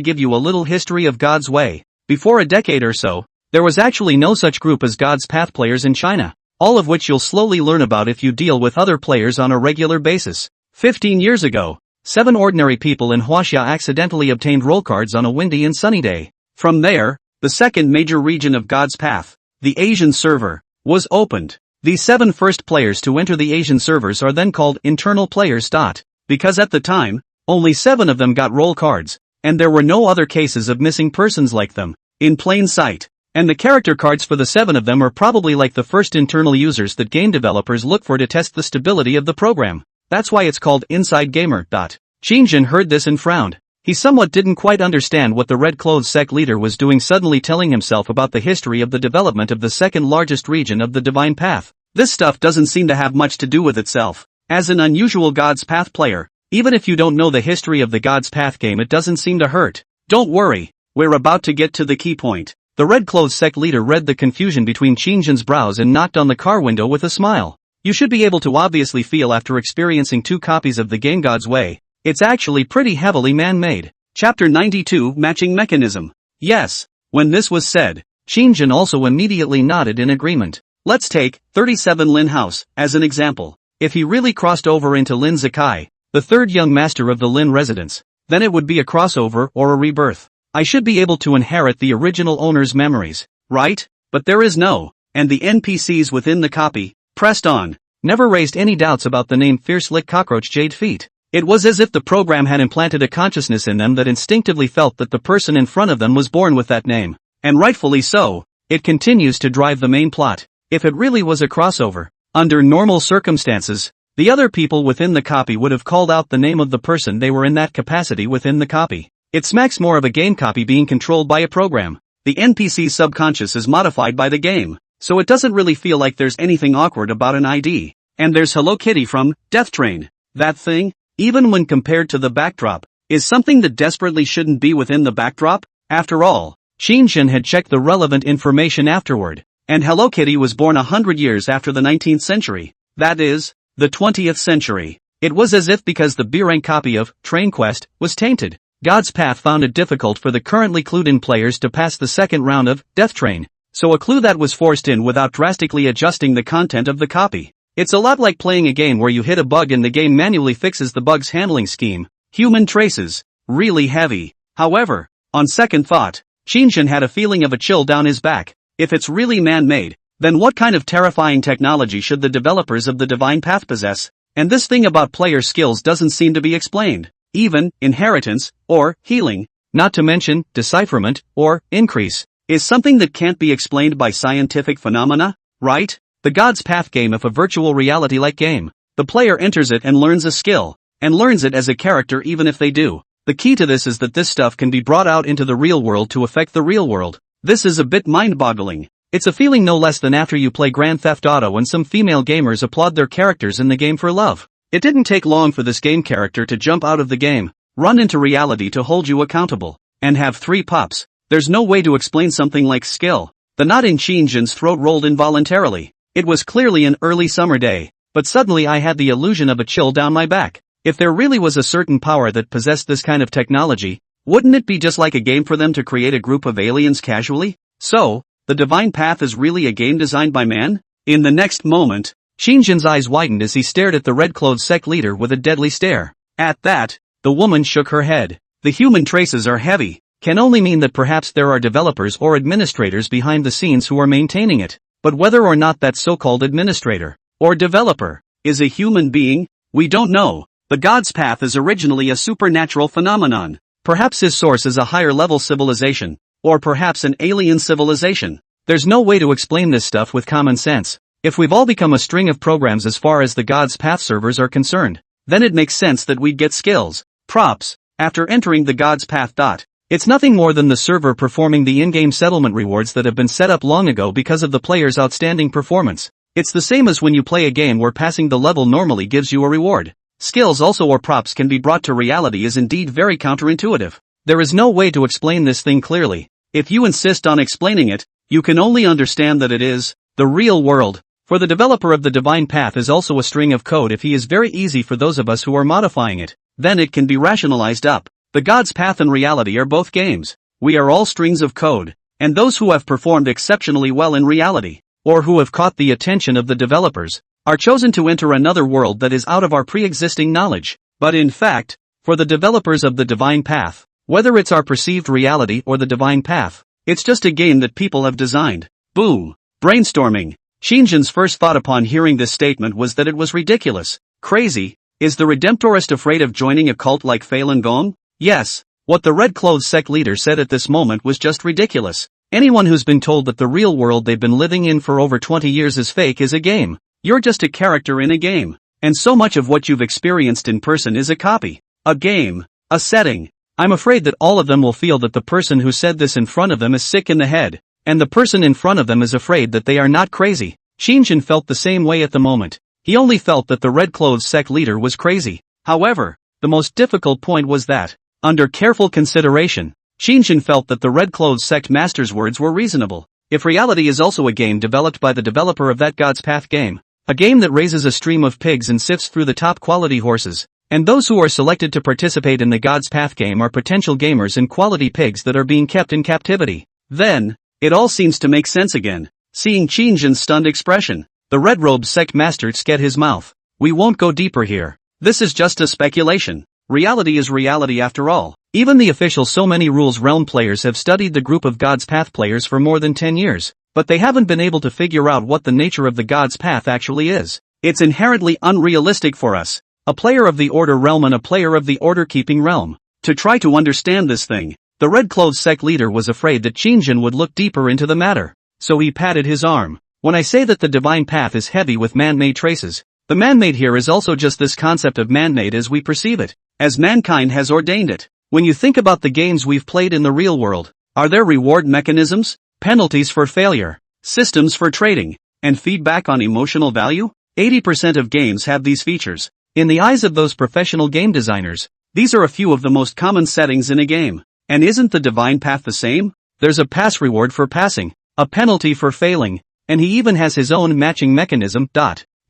[SPEAKER 2] give you a little history of God's Way. Before a decade or so, there was actually no such group as God's Path players in China, all of which you'll slowly learn about if you deal with other players on a regular basis. 15 years ago, 7 ordinary people in Huaxia accidentally obtained role cards on a windy and sunny day. From there, the second major region of God's Path, the Asian server, was opened. The 7 first players to enter the Asian servers are then called internal players. Because at the time, only 7 of them got role cards. and there were no other cases of missing persons like them, in plain sight. And the character cards for the 7 of them are probably like the first internal users that game developers look for to test the stability of the program. That's why it's called Inside Gamer. Qin heard this and frowned. He somewhat didn't quite understand what the Red Clothes sect leader was doing, suddenly telling himself about the history of the development of the second largest region of the Divine Path.
[SPEAKER 1] This stuff doesn't seem to have much to do with itself. As an unusual God's Path player, even if you don't know the history of the God's Path game, it doesn't seem to hurt. Don't worry, we're about to get to the key point.
[SPEAKER 2] The Red Clothes sect leader read the confusion between Qin's brows and knocked on the car window with a smile. You should be able to obviously feel after experiencing 2 copies of the game God's Way. It's actually pretty heavily man-made.
[SPEAKER 1] Chapter 92 Matching Mechanism. Yes. When this was said,
[SPEAKER 2] Qin also immediately nodded in agreement.
[SPEAKER 1] Let's take 37 Lin House as an example.
[SPEAKER 2] If he really crossed over into Lin Zakai, the 3rd young master of the Lin residence, then it would be a crossover or a rebirth. I should be able to inherit the original owner's memories,
[SPEAKER 1] right? But there is no, and the NPCs within the copy, pressed on,
[SPEAKER 2] never raised any doubts about the name Fierce Lick Cockroach Jade Feet.
[SPEAKER 1] It was as if the program had implanted a consciousness in them that instinctively felt that the person in front of them was born with that name. And rightfully so.
[SPEAKER 2] It continues to drive the main plot. If it really was a crossover, under normal circumstances, the other people within the copy would have called out the name of the person they were in that capacity within the copy. It smacks more of a game copy being controlled by a program.
[SPEAKER 1] The NPC's subconscious is modified by the game, so it doesn't really feel like there's anything awkward about an ID. And there's Hello Kitty from Death Train. That thing, even when compared to the backdrop, is something that desperately shouldn't be within the backdrop. After all,
[SPEAKER 2] Qin had checked the relevant information afterward,
[SPEAKER 1] and Hello Kitty was born 100 years after the 19th century. That is, the 20th century. It was as if because the B-rank copy of Train Quest was tainted, God's Path found it difficult for the currently clued-in players to pass the second round of Death Train, so a clue that was forced in without drastically adjusting the content of the copy. It's a lot like playing a game where you hit a bug and the game manually fixes the bug's handling scheme. Human traces. Really heavy. However, on second thought, Qin had a feeling of a chill down his back. If it's really man-made, then what kind of terrifying technology should the developers of the Divine Path possess? And this thing about player skills doesn't seem to be explained. Even, inheritance, or healing,
[SPEAKER 2] not to mention, decipherment, or increase,
[SPEAKER 1] is something that can't be explained by scientific phenomena, right?
[SPEAKER 2] The God's Path game is a virtual reality-like game.
[SPEAKER 1] The player enters it and learns a skill, and learns it as a character even if they do. The key to this is that this stuff can be brought out into the real world to affect the real world. This is a bit mind-boggling.
[SPEAKER 2] It's a feeling no less than after you play Grand Theft Auto and some female gamers applaud their characters in the game for love.
[SPEAKER 1] It didn't take long for this game character to jump out of the game, run into reality to hold you accountable, and have 3 pops. There's no way to explain something like skill. The knot in Qin's throat rolled involuntarily. It was clearly an early summer day, but suddenly I had the illusion of a chill down my back. If there really was a certain power that possessed this kind of technology, wouldn't it be just like a game for them to create a group of aliens casually? So, the Divine Path is really a game designed by man? In the next moment,
[SPEAKER 2] Qin's eyes widened as he stared at the Red Clothes sect leader with a deadly stare.
[SPEAKER 1] At that,
[SPEAKER 2] the woman shook her head.
[SPEAKER 1] The human traces are heavy.
[SPEAKER 2] Can only mean that perhaps there are developers or administrators behind the scenes who are maintaining it. But whether or not that so-called administrator,
[SPEAKER 1] or developer, is a human being, we don't know. The God's Path is originally a supernatural phenomenon.
[SPEAKER 2] Perhaps his source is a higher-level civilization,
[SPEAKER 1] or perhaps an alien civilization.
[SPEAKER 2] There's no way to explain this stuff with common sense. If we've all become a string of programs as far as the God's Path servers are concerned,
[SPEAKER 1] then it makes sense that we'd get skills, props, after entering the God's Path.
[SPEAKER 2] It's nothing more than the server performing the in-game settlement rewards that have been set up long ago because of the player's outstanding performance. It's the same as when you play a game where passing the level normally gives you a reward. Skills also or props can be brought to reality is indeed very counterintuitive. There is no way to explain this thing clearly.
[SPEAKER 1] If you insist on explaining it, you can only understand that it is the real world.
[SPEAKER 2] For the developer of the Divine Path is also a string of code if he is very easy for those of us who are modifying it.
[SPEAKER 1] Then it can be rationalized up. The God's Path and reality are both games. We are all strings of code, and those who have performed exceptionally well in reality,
[SPEAKER 2] or who have caught the attention of the developers,
[SPEAKER 1] are chosen to enter another world that is out of our pre-existing knowledge. But in fact,
[SPEAKER 2] for the developers of the Divine Path, whether it's our perceived reality or the Divine Path,
[SPEAKER 1] it's just a game that people have designed. Boom. Brainstorming. Qin's first thought upon hearing this statement was that it was ridiculous. Crazy. Is the Redemptorist afraid of joining a cult like Falun Gong? Yes.
[SPEAKER 2] What the Red Clothes sect leader said at this moment was just ridiculous. Anyone who's been told that the real world they've been living in for over 20 years is fake is a game. You're just a character in a game. And so much of what you've experienced in person is a copy. A game. A setting. I'm afraid that all of them will feel that the person who said this in front of them is sick in the head. And the person in front of them is afraid that they are not crazy. Qin Shang felt the same way at the moment. He only felt that the Red Clothes sect leader was crazy. However, the most difficult point was that, under careful consideration, Qin Shang felt that the Red Clothes sect master's words were reasonable. If reality is also a game developed by the developer of that God's Path game, a game that raises a stream of pigs and sifts through the top quality horses, and those who are selected to participate in the God's Path game are potential gamers and quality pigs that are being kept in captivity, then, it all seems to make sense again. Seeing Qin Shang's stunned expression, the Red Robe sect master scat his mouth. We won't go deeper here. This is just a speculation. Reality is reality after all. Even the official So Many Rules Realm players have studied the group of God's Path players for more than 10 years, but they haven't been able to figure out what the nature of the God's Path actually is. It's inherently unrealistic for us, a player of the Order Realm and a player of the Order Keeping Realm, to try to understand this thing. The Red Clothes sect leader was afraid that Qin Shang would look deeper into the matter, so he patted his arm. When I say that the divine path is heavy with man-made traces, the man-made here is also just this concept of man-made as we perceive it, as mankind has ordained it. When you think about the games we've played in the real world, are there reward mechanisms, penalties for failure, systems for trading, and feedback on emotional value? 80% of games have these features. In the eyes of those professional game designers, these are a few of the most common settings in a game. And isn't the divine path the same? There's a pass reward for passing, a penalty for failing, and he even has his own matching mechanism.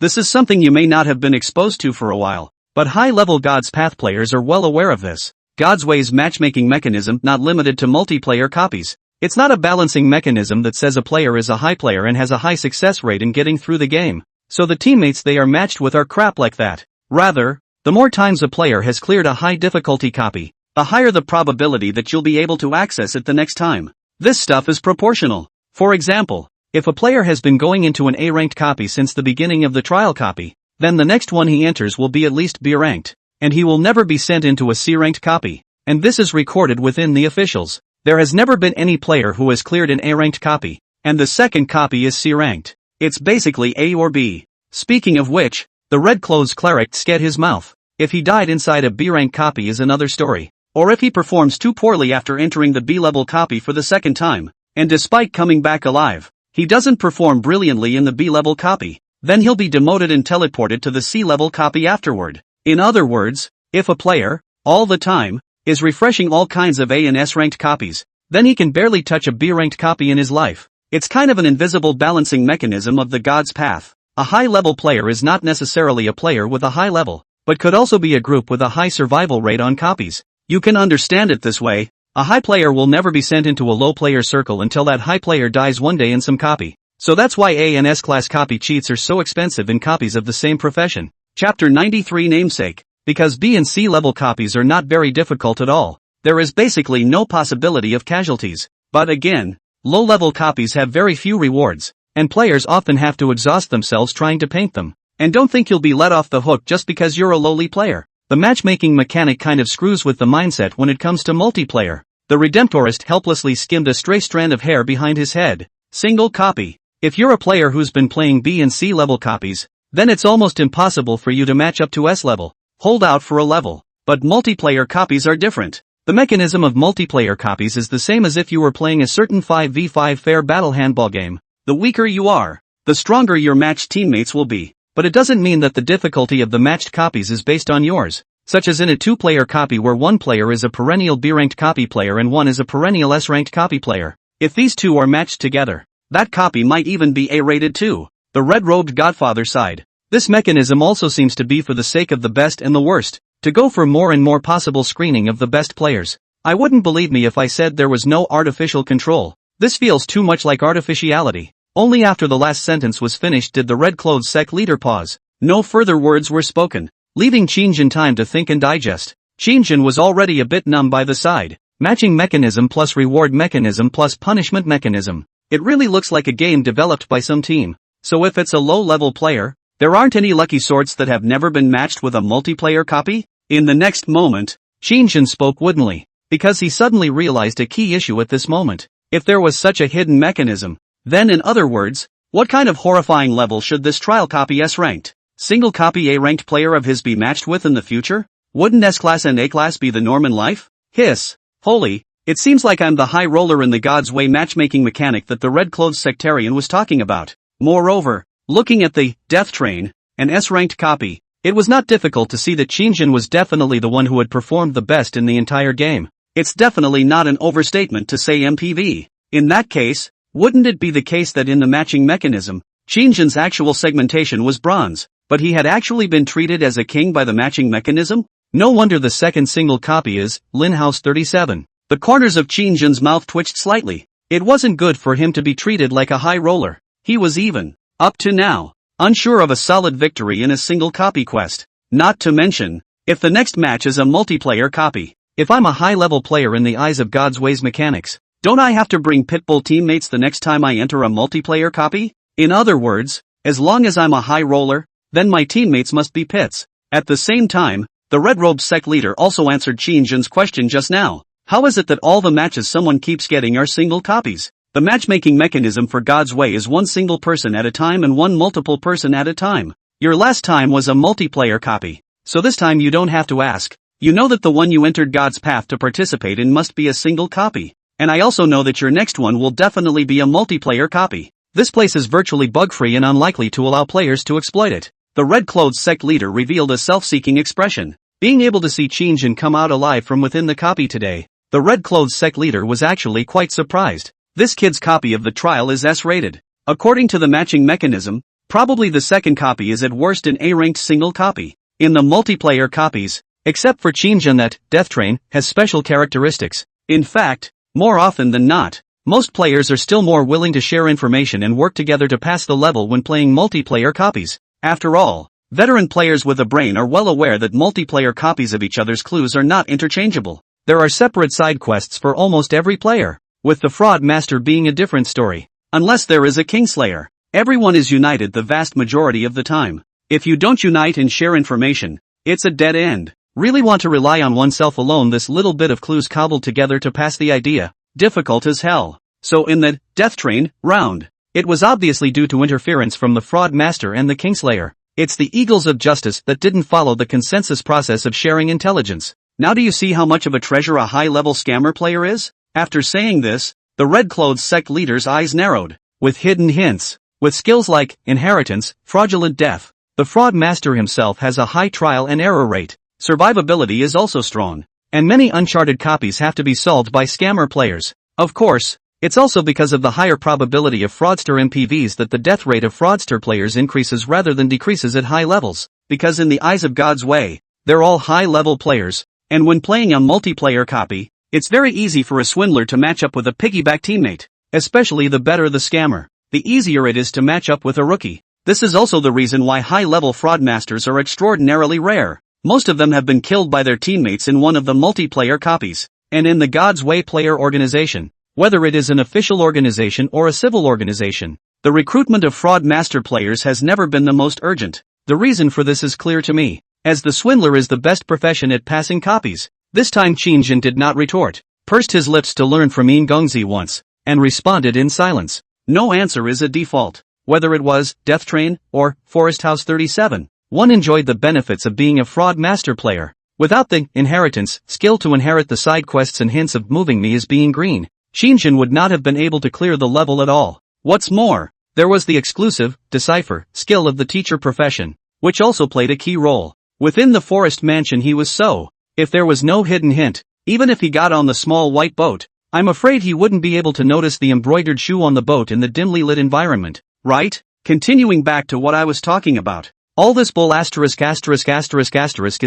[SPEAKER 2] This is something you may not have been exposed to for a while, but high-level God's Path players are well aware of this. God's Way's matchmaking mechanism not limited to multiplayer copies. It's not a balancing mechanism that says a player is a high player and has a high success rate in getting through the game, so the teammates they are matched with are crap like that. Rather, the more times a player has cleared a high difficulty copy, the higher the probability that you'll be able to access it the next time. This stuff is proportional. For example, if a player has been going into an A-ranked copy since the beginning of the trial copy, then the next one he enters will be at least B-ranked, and he will never be sent into a C-ranked copy, and this is recorded within the officials. There has never been any player who has cleared an A-ranked copy, and the second copy is C-ranked. It's basically A or B. Speaking of which, the Red Clothes cleric scat his mouth. If he died inside a B-ranked copy is another story. Or if he performs too poorly after entering the B-level copy for the second time, and despite coming back alive, he doesn't perform brilliantly in the B-level copy, then he'll be demoted and teleported to the C-level copy afterward. In other words, if a player, all the time, is refreshing all kinds of A and S-ranked copies, then he can barely touch a B-ranked copy in his life. It's kind of an invisible balancing mechanism of the God's Path. A high-level player is not necessarily a player with a high level, but could also be a group with a high survival rate on copies. You can understand it this way. A high player will never be sent into a low player circle until that high player dies one day in some copy. So that's why A and S class copy cheats are so expensive in copies of the same profession. Chapter 93 Namesake. Because B and C level copies are not very difficult at all, there is basically no possibility of casualties. But again, low level copies have very few rewards, and players often have to exhaust themselves trying to paint them. And don't think you'll be let off the hook just because you're a lowly player. The matchmaking mechanic kind of screws with the mindset when it comes to multiplayer. The Redemptorist helplessly skimmed a stray strand of hair behind his head. Single copy. If you're a player who's been playing B and C level copies, then it's almost impossible for you to match up to S level. Hold out for a level. But multiplayer copies are different. The mechanism of multiplayer copies is the same as if you were playing a certain 5v5 fair battle handball game. The weaker you are, the stronger your matched teammates will be. But it doesn't mean that the difficulty of the matched copies is based on yours, such as in a two-player copy where one player is a perennial B-ranked copy player and one is a perennial S-ranked copy player. If these two are matched together, that copy might even be A-rated too. The red-robed Godfather side. This mechanism also seems to be for the sake of the best and the worst, to go for more and more possible screening of the best players. I wouldn't believe me if I said there was no artificial control. This feels too much like artificiality. Only after the last sentence was finished did the Red Clothes sect leader pause. No further words were spoken, leaving Qin Shang time to think and digest. Qin Shang was already a bit numb by the side. Matching mechanism plus reward mechanism plus punishment mechanism. It really looks like a game developed by some team. So if it's a low-level player, there aren't any lucky sorts that have never been matched with a multiplayer copy? In the next moment, Qin Shang spoke woodenly. because he suddenly realized a key issue at this moment. If there was such a hidden mechanism, then in other words, what kind of horrifying level should this trial copy S-ranked, single copy A-ranked player of his be matched with in the future? Wouldn't S-class and A-class be the norm in life? Hiss. Holy, it seems like I'm the high roller in the God's way matchmaking mechanic that the red-clothes sectarian was talking about. Moreover, looking at the Death Train, an S-ranked copy, it was not difficult to see that Qin Shang was definitely the one who had performed the best in the entire game. It's definitely not an overstatement to say MPV. In that case, wouldn't it be the case that in the matching mechanism, Qin Shang's actual segmentation was bronze, but he had actually been treated as a king by the matching mechanism? No wonder the second single copy is Lin House 37. The corners of Qin Shang's mouth twitched slightly. It wasn't good for him to be treated like a high roller. He was even, up to now, unsure of a solid victory in a single copy quest. Not to mention, if the next match is a multiplayer copy. If I'm a high-level player in the eyes of God's ways mechanics, don't I have to bring pitbull teammates the next time I enter a multiplayer copy? In other words, as long as I'm a high roller, then my teammates must be pits. At the same time, the red-robed sect leader also answered Qin Shang's question just now. How is it that all the matches someone keeps getting are single copies? The matchmaking mechanism for God's way is one single person at a time and one multiple person at a time. Your last time was a multiplayer copy, so this time you don't have to ask. You know that the one you entered God's path to participate in must be a single copy. And I also know that your next one will definitely be a multiplayer copy. This place is virtually bug-free and unlikely to allow players to exploit it. The red-clothes sect leader revealed a self-seeking expression. Being able to see Qin Shang come out alive from within the copy today, the red-clothes sect leader was actually quite surprised. This kid's copy of the trial is S-rated. According to the matching mechanism, probably the second copy is at worst an A-ranked single copy. In the multiplayer copies, except for Qin Shang, that Death Train has special characteristics. In fact, more often than not, most players are still more willing to share information and work together to pass the level when playing multiplayer copies. After all, veteran players with a brain are well aware that multiplayer copies of each other's clues are not interchangeable. There are separate side quests for almost every player, with the Fraud Master being a different story. Unless there is a Kingslayer, everyone is united the vast majority of the time. If you don't unite and share information, it's a dead end. Really want to rely on oneself alone? This little bit of clues cobbled together to pass the idea, difficult as hell. So in the Death Train round, it was obviously due to interference from the Fraud Master and the Kingslayer. It's the Eagles of Justice that didn't follow the consensus process of sharing intelligence. Now do you see how much of a treasure a high-level scammer player is? After saying this, the red-clothes sect leader's eyes narrowed. With hidden hints, with skills like inheritance, fraudulent death, the Fraud Master himself has a high trial and error rate. Survivability is also strong, and many uncharted copies have to be solved by scammer players. Of course, it's also because of the higher probability of fraudster MPVs that the death rate of fraudster players increases rather than decreases at high levels, because in the eyes of God's way, they're all high-level players, and when playing a multiplayer copy, it's very easy for a swindler to match up with a piggyback teammate, especially the better the scammer, the easier it is to match up with a rookie. This is also the reason why high-level fraud masters are extraordinarily rare. Most of them have been killed by their teammates in one of the multiplayer copies, and in the God's Way player organization, whether it is an official organization or a civil organization, the recruitment of fraud master players has never been the most urgent. The reason for this is clear to me, as the swindler is the best profession at passing copies. This time Qin Shang did not retort, pursed his lips to learn from Yin Gongzi once, and responded in silence. No answer is a default, whether it was Death Train or Forest House 37. One enjoyed the benefits of being a fraud master player. Without the inheritance, skill to inherit the side quests and hints of moving me as being green, Qin Shang would not have been able to clear the level at all. What's more, there was the exclusive, decipher, skill of the teacher profession, which also played a key role. Within the forest mansion he was so, if there was no hidden hint, even if he got on the small white boat, I'm afraid he wouldn't be able to notice the embroidered shoe on the boat in the dimly lit environment, right? Continuing back to what I was talking about. All this bull is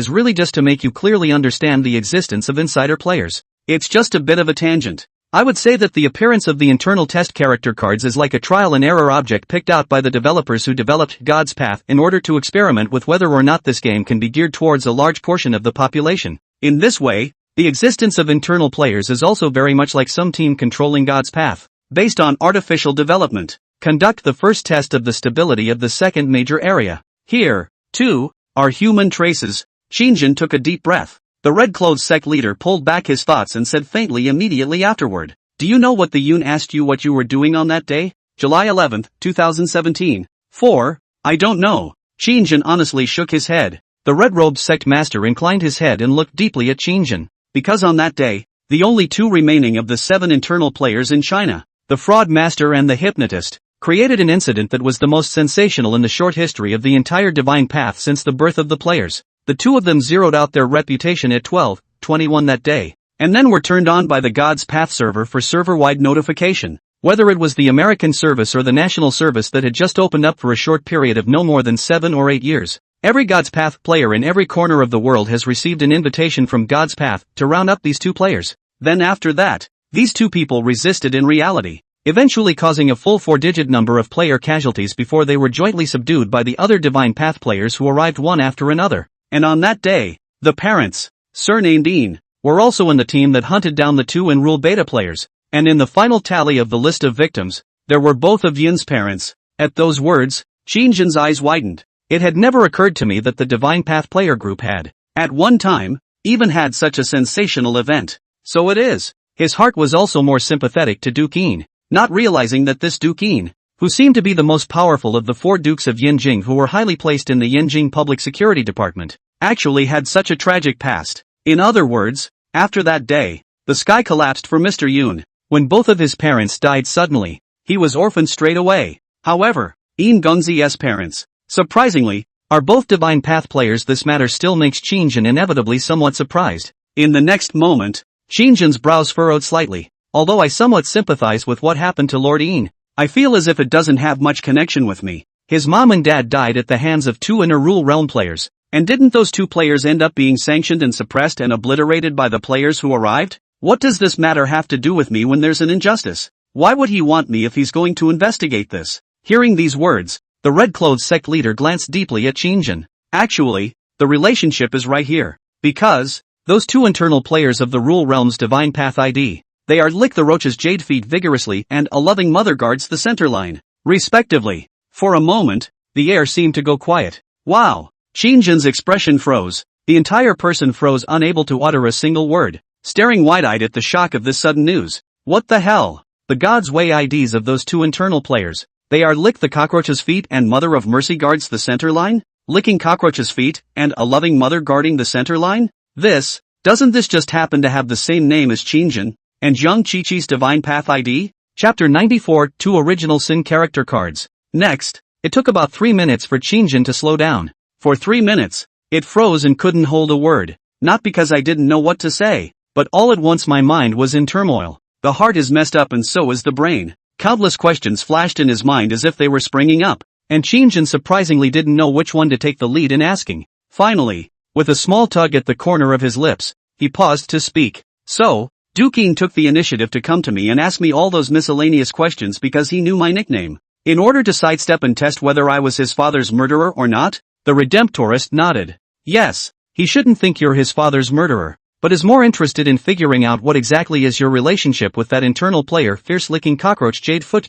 [SPEAKER 2] really just to make you clearly understand the existence of insider players. It's just a bit of a tangent. I would say that the appearance of the internal test character cards is like a trial and error object picked out by the developers who developed God's Path in order to experiment with whether or not this game can be geared towards a large portion of the population. In this way, the existence of internal players is also very much like some team controlling God's Path, based on artificial development. Conduct the first test of the stability of the second major area. Here, too, are human traces. Qin Shang took a deep breath.
[SPEAKER 1] The red-clothes sect leader pulled back his thoughts and said faintly immediately afterward. Do you know what the Yun asked you what you were doing on that day? July 11, 2017. 4. I don't know. Qin honestly shook his head. The red-robed sect master inclined his head and looked deeply at Qin. Because on that day, the only two remaining of the 7 internal players in China, the fraud master and the hypnotist, created an incident that was the most sensational in the short history of the entire divine path since the birth of the players. The two of them zeroed out their reputation at 12:21 that day, and then were turned on by the God's Path server for server-wide notification. Whether it was the American service or the national service that had just opened up for a short period of no more than 7 or 8 years, every God's Path player in every corner of the world has received an invitation from God's Path to round up these two players. Then after that, these two people resisted in reality, eventually causing a full 4-digit number of player casualties before they were jointly subdued by the other Divine Path players who arrived one after another. And on that day, the parents, surnamed Yin, were also in the team that hunted down the 2 Enrule beta players, and in the final tally of the list of victims, there were both of Yin's parents. At those words, Qin's eyes widened. It had never occurred to me that the Divine Path player group had, at one time, even had such a sensational event. So it is. His heart was also more sympathetic to Duke Yin, not realizing that this Duke Yin, who seemed to be the most powerful of the 4 dukes of Yinjing who were highly placed in the Yinjing Public Security Department, actually had such a tragic past. In other words, after that day, the sky collapsed for Mr. Yun. When both of his parents died suddenly, he was orphaned straight away. However, Yin Gongzi's parents, surprisingly, are both Divine Path players. This matter still makes Qin inevitably somewhat surprised. In the next moment, Qin's brows furrowed slightly. Although I somewhat sympathize with what happened to Lord Yin, I feel as if it doesn't have much connection with me. His mom and dad died at the hands of 2 Inner Rule Realm players, and didn't those 2 players end up being sanctioned and suppressed and obliterated by the players who arrived? What does this matter have to do with me when there's an injustice? Why would he want me if he's going to investigate this? Hearing these words, the red-clothes sect leader glanced deeply at Qin. Actually, the relationship is right here. Because, those 2 internal players of the Rule Realm's Divine Path ID, they are Lick the Roach's Jade Feet vigorously and A Loving Mother guards the center line, respectively. For a moment, the air seemed to go quiet. Wow! Qin's expression froze. The entire person froze, unable to utter a single word, staring wide-eyed at the shock of this sudden news. What the hell? The God's Way IDs of those 2 internal players, they are Lick the Cockroach's Feet and Mother of Mercy guards the center line? Licking Cockroach's Feet and A Loving Mother guarding the center line? Doesn't this just happen to have the same name as Qin and Zhang Qiqi's Divine Path ID? Chapter 94, 2 Original Sin Character Cards. Next, it took about 3 minutes for Qin to slow down. For 3 minutes, it froze and couldn't hold a word. Not because I didn't know what to say, but all at once my mind was in turmoil. The heart is messed up and so is the brain. Countless questions flashed in his mind as if they were springing up, and Qin surprisingly didn't know which one to take the lead in asking. Finally, with a small tug at the corner of his lips, he paused to speak. So, Duke Yin took the initiative to come to me and ask me all those miscellaneous questions because he knew my nickname. In order to sidestep and test whether I was his father's murderer or not? The Redemptorist nodded. Yes, he shouldn't think you're his father's murderer, but is more interested in figuring out what exactly is your relationship with that internal player fierce-licking cockroach Jade Foot.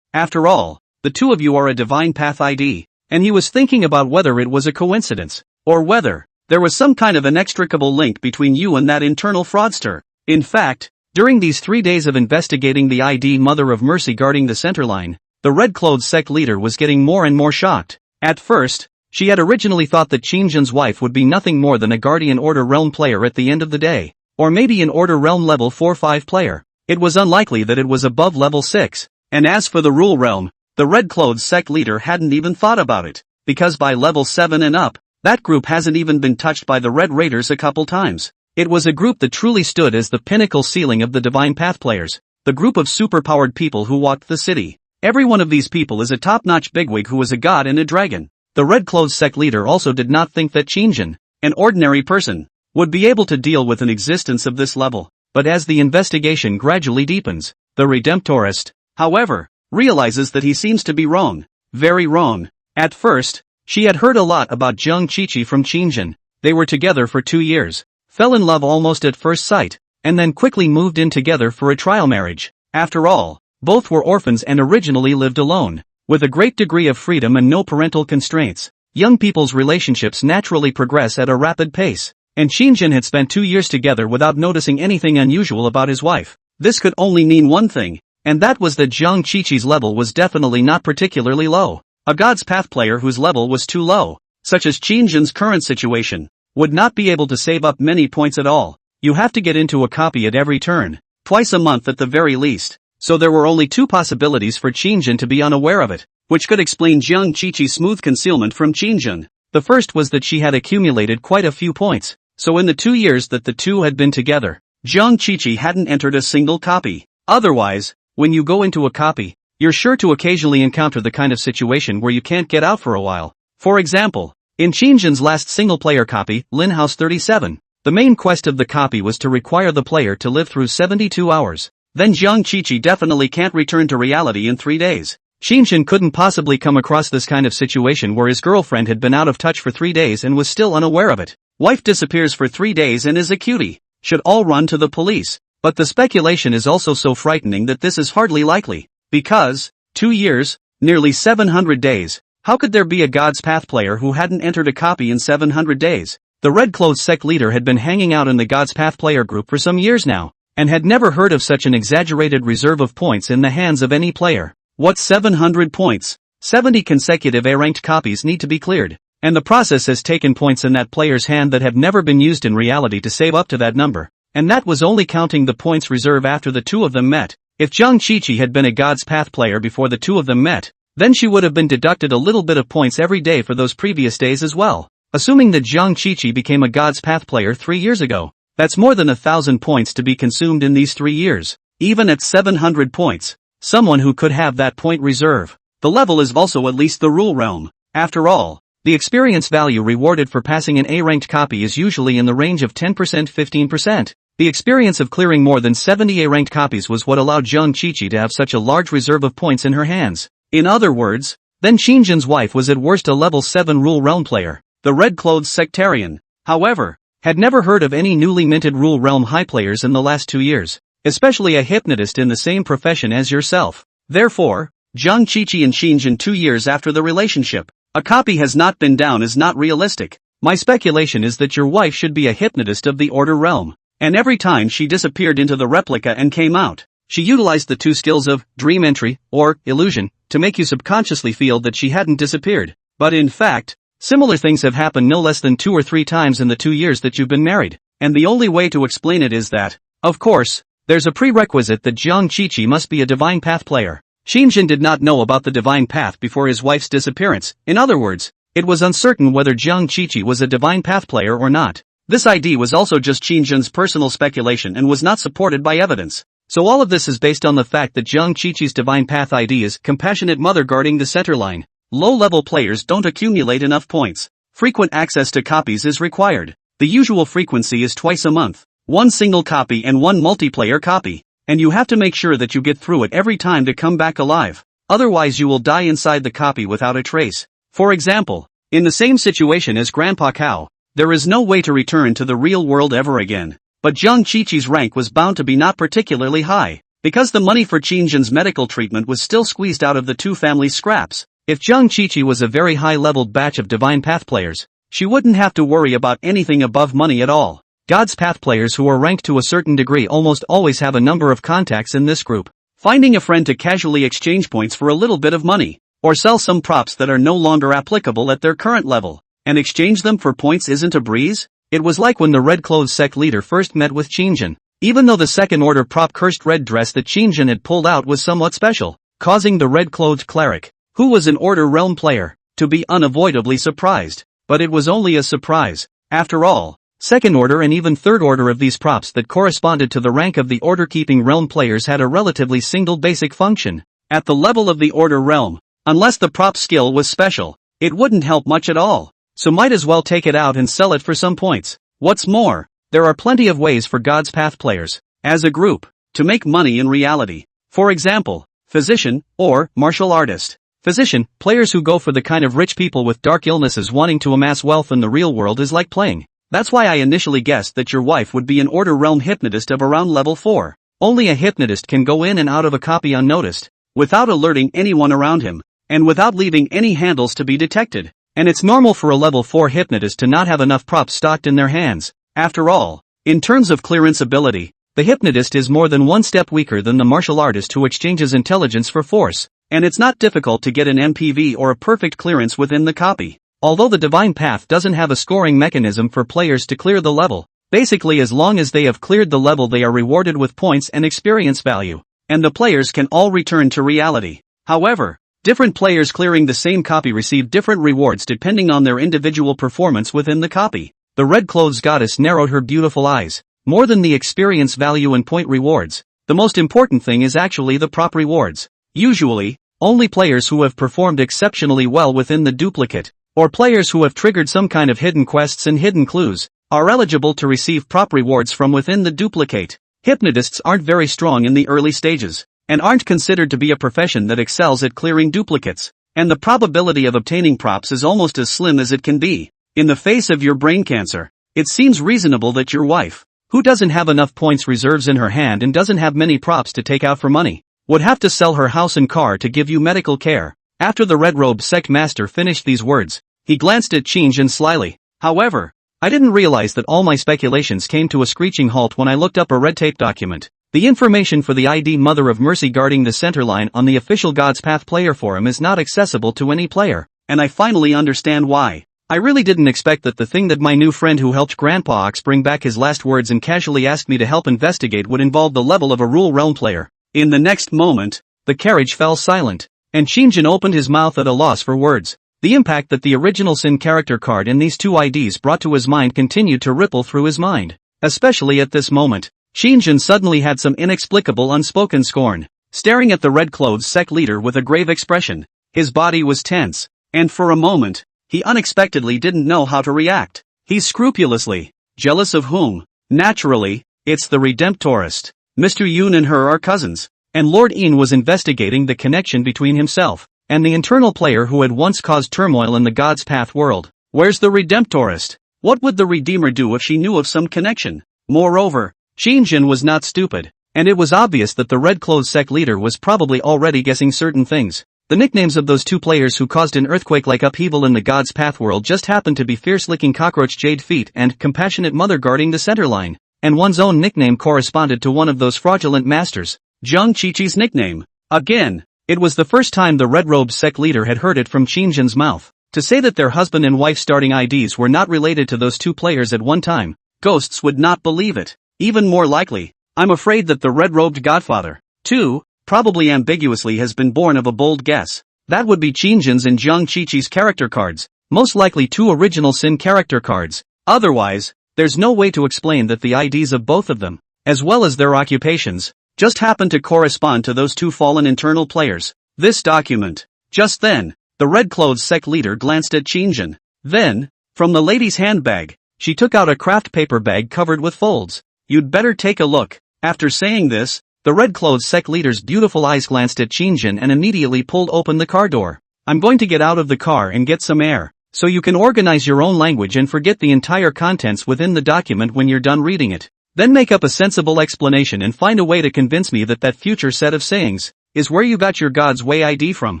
[SPEAKER 1] After all, the 2 of you are a Divine Path ID, and he was thinking about whether it was a coincidence, or whether there was some kind of inextricable link between you and that internal fraudster. In fact, during these 3 days of investigating the ID Mother of Mercy guarding the center line, the red-clothes sect leader was getting more and more shocked. At first, she had originally thought that Qin's wife would be nothing more than a Guardian Order Realm player at the end of the day, or maybe an Order Realm level 4-5 player. It was unlikely that it was above level 6, and as for the Rule Realm, the red-clothes sect leader hadn't even thought about it, because by level 7 and up, that group hasn't even been touched by the Red Raiders a couple times. It was a group that truly stood as the pinnacle ceiling of the Divine Path players, the group of superpowered people who walked the city. Every one of these people is a top-notch bigwig who was a god and a dragon. The red-clothes sect leader also did not think that Qin, an ordinary person, would be able to deal with an existence of this level, but as the investigation gradually deepens, the Redemptorist, however, realizes that he seems to be wrong. Very wrong. At first, she had heard a lot about Zhang Qiqi from Qin. They were together for 2 years, fell in love almost at first sight, and then quickly moved in together for a trial marriage. After all, both were orphans and originally lived alone, with a great degree of freedom and no parental constraints. Young people's relationships naturally progress at a rapid pace,
[SPEAKER 2] and Qin had spent 2 years together without noticing anything unusual about his wife. This could only mean one thing, and that was that Zhang Qiqi's level was definitely not particularly low. A God's Path player whose level was too low, such as Qin's current situation, would not be able to save up many points at all. You have to get into a copy at every turn, twice a month at the very least. So there were only two possibilities for Qin to be unaware of it, which could explain Zhang Qiqi's smooth concealment from Qin. The first was that she had accumulated quite a few points, so in the 2 years that the two had been together, Zhang Qiqi hadn't entered a single copy. Otherwise, when you go into a copy, you're sure to occasionally encounter the kind of situation where you can't get out for a while. For example, in Qin's last single-player copy, Lin House 37, the main quest of the copy was to require the player to live through 72 hours. Then Zhang Qiqi definitely can't return to reality in 3 days. Qin couldn't possibly come across this kind of situation where his girlfriend had been out of touch for 3 days and was still unaware of it. Wife disappears for 3 days and is a cutie. Should all run to the police. But the speculation is also so frightening that this is hardly likely. Because, 2 years, nearly 700 days, how could there be a God's Path player who hadn't entered a copy in 700 days? The Red Clothes sect leader had been hanging out in the God's Path player group for some years now, and had never heard of such an exaggerated reserve of points in the hands of any player. What's 700 points? 70 consecutive A-ranked copies need to be cleared, and the process has taken points in that player's hand that have never been used in reality to save up to that number, and that was only counting the points reserve after the two of them met. If Zhang Qiqi had been a God's Path player before the two of them met, then she would have been deducted a little bit of points every day for those previous days as well. Assuming that Zhang Qiqi became a God's Path player 3 years ago, that's more than 1,000 points to be consumed in these 3 years. Even at 700 points, someone who could have that point reserve. The level is also at least the rule realm. After all, the experience value rewarded for passing an A-ranked copy is usually in the range of 10%-15%. The experience of clearing more than 70 A-ranked copies was what allowed Zhang Qiqi to have such a large reserve of points in her hands. In other words, then Qin's wife was at worst a level 7 rule realm player. The Red Clothes sectarian, however, had never heard of any newly minted rule realm high players in the last 2 years, especially a hypnotist in the same profession as yourself. Therefore, Zhang Qiqi and Qin 2 years after the relationship, a copy has not been down is not realistic. My speculation is that your wife should be a hypnotist of the order realm, and every time she disappeared into the replica and came out, she utilized the two skills of dream entry, or illusion, to make you subconsciously feel that she hadn't disappeared. But in fact, similar things have happened no less than 2 or 3 times in the 2 years that you've been married, and the only way to explain it is that, of course, there's a prerequisite that Zhang Qiqi must be a Divine Path player. Qin did not know about the Divine Path before his wife's disappearance. In other words, it was uncertain whether Zhang Qiqi was a Divine Path player or not. This ID was also just Qin's personal speculation and was not supported by evidence. So all of this is based on the fact that Zhang Qiqi's Divine Path ID is Compassionate Mother guarding the center line. Low-level players don't accumulate enough points. Frequent access to copies is required. The usual frequency is twice a month. 1 single copy and 1 multiplayer copy. And you have to make sure that you get through it every time to come back alive. Otherwise you will die inside the copy without a trace. For example, in the same situation as Grandpa Cow, there is no way to return to the real world ever again. But Zhang Qiqi's rank was bound to be not particularly high, because the money for Qin's medical treatment was still squeezed out of the two family scraps. If Zhang Qiqi was a very high-leveled batch of Divine Path players, she wouldn't have to worry about anything above money at all. God's Path players who are ranked to a certain degree almost always have a number of contacts in this group. Finding a friend to casually exchange points for a little bit of money, or sell some props that are no longer applicable at their current level, and exchange them for points isn't a breeze. It was like when the Red Clothes sect leader first met with Qin. Even though the second-order prop cursed red dress that Qin had pulled out was somewhat special, causing the red-clothed cleric, who was an Order Realm player, to be unavoidably surprised. But it was only a surprise. After all, second order and even third order of these props that corresponded to the rank of the order-keeping realm players had a relatively single basic function. At the level of the Order Realm, unless the prop skill was special, it wouldn't help much at all. So might as well take it out and sell it for some points. What's more, there are plenty of ways for God's Path players, as a group, to make money in reality. For example, physician, or martial artist. Physician, players who go for the kind of rich people with dark illnesses wanting to amass wealth in the real world is like playing. That's why I initially guessed that your wife would be an Order Realm hypnotist of around level 4. Only a hypnotist can go in and out of a copy unnoticed, without alerting anyone around him, and without leaving any handles to be detected. And it's normal for a level 4 hypnotist to not have enough props stocked in their hands.
[SPEAKER 1] After all, in terms of clearance ability, the hypnotist is more than one step weaker than the martial artist who exchanges intelligence for force, and it's not difficult to get an MPV or a perfect clearance within the copy. Although the divine path doesn't have a scoring mechanism for players to clear the level, basically as long as they have cleared the level they are rewarded with points and experience value, and the players can all return to reality. However, different players clearing the same copy receive different rewards depending on their individual performance within the copy. The red clothes goddess narrowed her beautiful eyes. More than the experience value and point rewards, the most important thing is actually the prop rewards. Usually, only players who have performed exceptionally well within the duplicate, or players who have triggered some kind of hidden quests and hidden clues, are eligible to receive prop rewards from within the duplicate. Hypnotists aren't very strong in the early stages, and aren't considered to be a profession that excels at clearing duplicates, and the probability of obtaining props is almost as slim as it can be. In the face of your brain cancer, it seems reasonable that your wife, who doesn't have enough points reserves in her hand and doesn't have many props to take out for money, would have to sell her house and car to give you medical care. After the red-robed sect master finished these words, he glanced at Qin Shang slyly. However, I didn't realize that all my speculations came to a screeching halt when I looked up a red tape document. The information for the ID Mother of Mercy guarding the center line on the official God's Path player forum is not accessible to any player, and I finally understand why. I really didn't expect that the thing that my new friend who helped Grandpa Ox bring back his last words and casually asked me to help investigate would involve the level of a Rule Realm player. In the next moment, the carriage fell silent, and Qin Shang opened his mouth at a loss for words. The impact that the original Sin character card in these two IDs brought to his mind continued to ripple through his mind. Especially at this moment, Qin Shang suddenly had some inexplicable unspoken scorn. Staring at the red-clothes sect leader with a grave expression, his body was tense, and for a moment, he unexpectedly didn't know how to react. He's scrupulously jealous of whom? Naturally, it's the Redemptorist. Mr. Yoon and her are cousins, and Lord Ian was investigating the connection between himself and the internal player who had once caused turmoil in the God's Path world. Where's the Redemptorist? What would the Redeemer do if she knew of some connection? Moreover, Qin Shang was not stupid, and it was obvious that the red-clothes sect leader was probably already guessing certain things. The nicknames of those two players who caused an earthquake-like upheaval in the God's Path world just happened to be Fierce-Licking Cockroach Jade Feet and Compassionate Mother guarding the center line, and one's own nickname corresponded to one of those fraudulent masters, Zhang Qiqi's nickname. Again, it was the first time the red-robed sect leader had heard it from Qin Shang's mouth. To say that their husband and wife starting IDs were not related to those two players at one time, ghosts would not believe it. Even more likely, I'm afraid that the red-robed godfather, too, probably ambiguously has been born of a bold guess. That would be Qin Shang's and Zhang Qiqi's character cards, most likely two original Sin character cards. Otherwise, there's no way to explain that the IDs of both of them, as well as their occupations, just happen to correspond to those two fallen internal players. This document. Just then, the red-clothes sect leader glanced at Qin Shang. Then, from the lady's handbag, she took out a craft paper bag covered with folds. You'd better take a look. After saying this, the red-clothes sect leader's beautiful eyes glanced at Qin Shang and immediately pulled open the car door. I'm going to get out of the car and get some air, so you can organize your own language and forget the entire contents within the document when you're done reading it. Then make up a sensible explanation and find a way to convince me that that future set of sayings is where you got your God's Way ID from.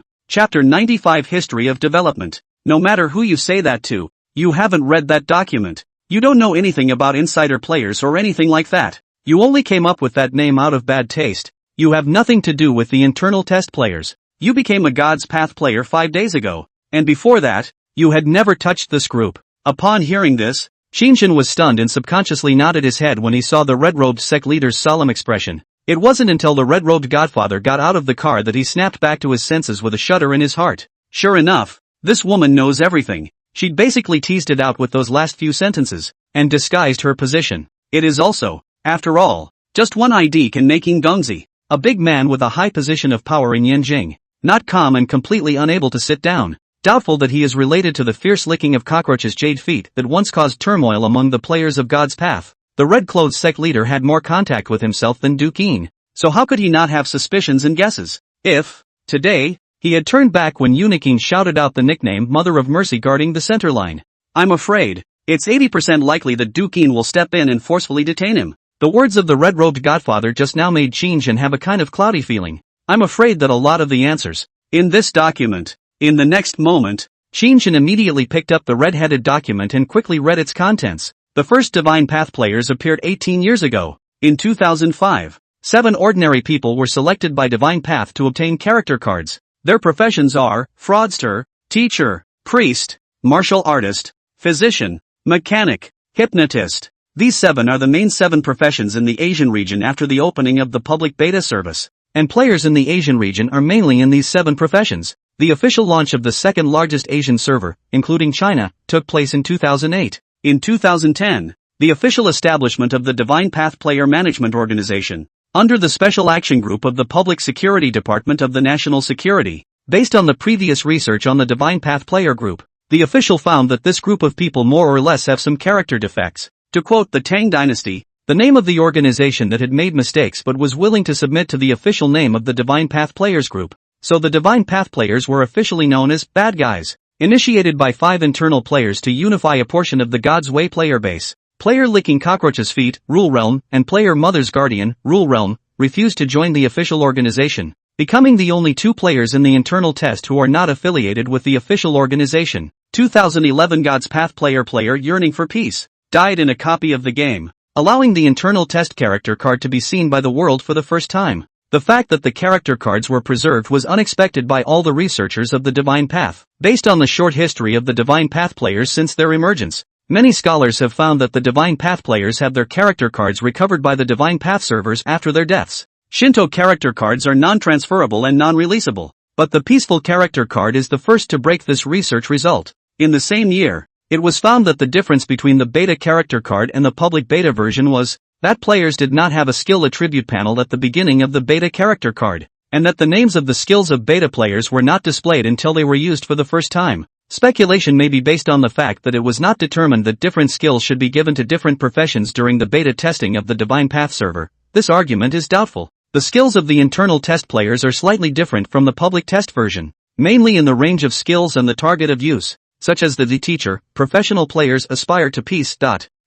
[SPEAKER 1] Chapter 95 History of Development. No matter who you say that to, you haven't read that document. You don't know anything about insider players or anything like that. You only came up with that name out of bad taste. You have nothing to do with the internal test players. You became a God's Path player 5 days ago, and before that, you had never touched this group. Upon hearing this, Qin Shang was stunned and subconsciously nodded his head when he saw the red-robed sect leader's solemn expression. It wasn't until the red-robed godfather got out of the car that he snapped back to his senses with a shudder in his heart. Sure enough, this woman knows everything. She'd basically teased it out with those last few sentences, and disguised her position. It is also, after all, just one ID can make Ing Gongzi, a big man with a high position of power in Yanjing, not calm and completely unable to sit down. Doubtful that he is related to the fierce licking of cockroaches Jade Feet that once caused turmoil among the players of God's Path. The red-clothes sect leader had more contact with himself than Duke Ian, so how could he not have suspicions and guesses? If, today, he had turned back when Unikin shouted out the nickname Mother of Mercy guarding the center line. I'm afraid, it's 80% likely that Duke Ian will step in and forcefully detain him. The words of the red-robed godfather just now made Qin Shang have a kind of cloudy feeling. I'm afraid that a lot of the answers in this document. In the next moment, Qin Shang immediately picked up the red-headed document and quickly read its contents. The first Divine Path players appeared 18 years ago. In 2005, 7 ordinary people were selected by Divine Path to obtain character cards. Their professions are fraudster, teacher, priest, martial artist, physician, mechanic, hypnotist. These 7 are the main 7 professions in the Asian region after the opening of the public beta service. And players in the Asian region are mainly in these 7 professions. The official launch of the second largest Asian server, including China, took place in 2008. In 2010, the official establishment of the Divine Path Player Management Organization, under the Special Action Group of the Public Security Department of the National Security. Based on the previous research on the Divine Path Player Group, the official found that this group of people more or less have some character defects. To quote the Tang Dynasty, the name of the organization that had made mistakes but was willing to submit to the official name of the Divine Path Players Group. So the Divine Path Players were officially known as bad guys. Initiated by 5 internal players to unify a portion of the God's Way player base, player licking cockroach's feet, Rule Realm, and player Mother's Guardian, Rule Realm, refused to join the official organization, becoming the only 2 players in the internal test who are not affiliated with the official organization. 2011 God's Path player yearning for peace, died in a copy of the game, allowing the internal test character card to be seen by the world for the first time. The fact that the character cards were preserved was unexpected by all the researchers of the Divine Path. Based on the short history of the Divine Path players since their emergence, many scholars have found that the Divine Path players have their character cards recovered by the Divine Path servers after their deaths. Shinto character cards are non-transferable and non-releasable, but the peaceful character card is the first to break this research result. In the same year, it was found that the difference between the beta character card and the public beta version was that players did not have a skill attribute panel at the beginning of the beta character card, and that the names of the skills of beta players were not displayed until they were used for the first time. Speculation may be based on the fact that it was not determined that different skills should be given to different professions during the beta testing of the Divine Path server. This argument is doubtful. The skills of the internal test players are slightly different from the public test version, mainly in the range of skills and the target of use, such as the teacher. Professional players aspire to peace.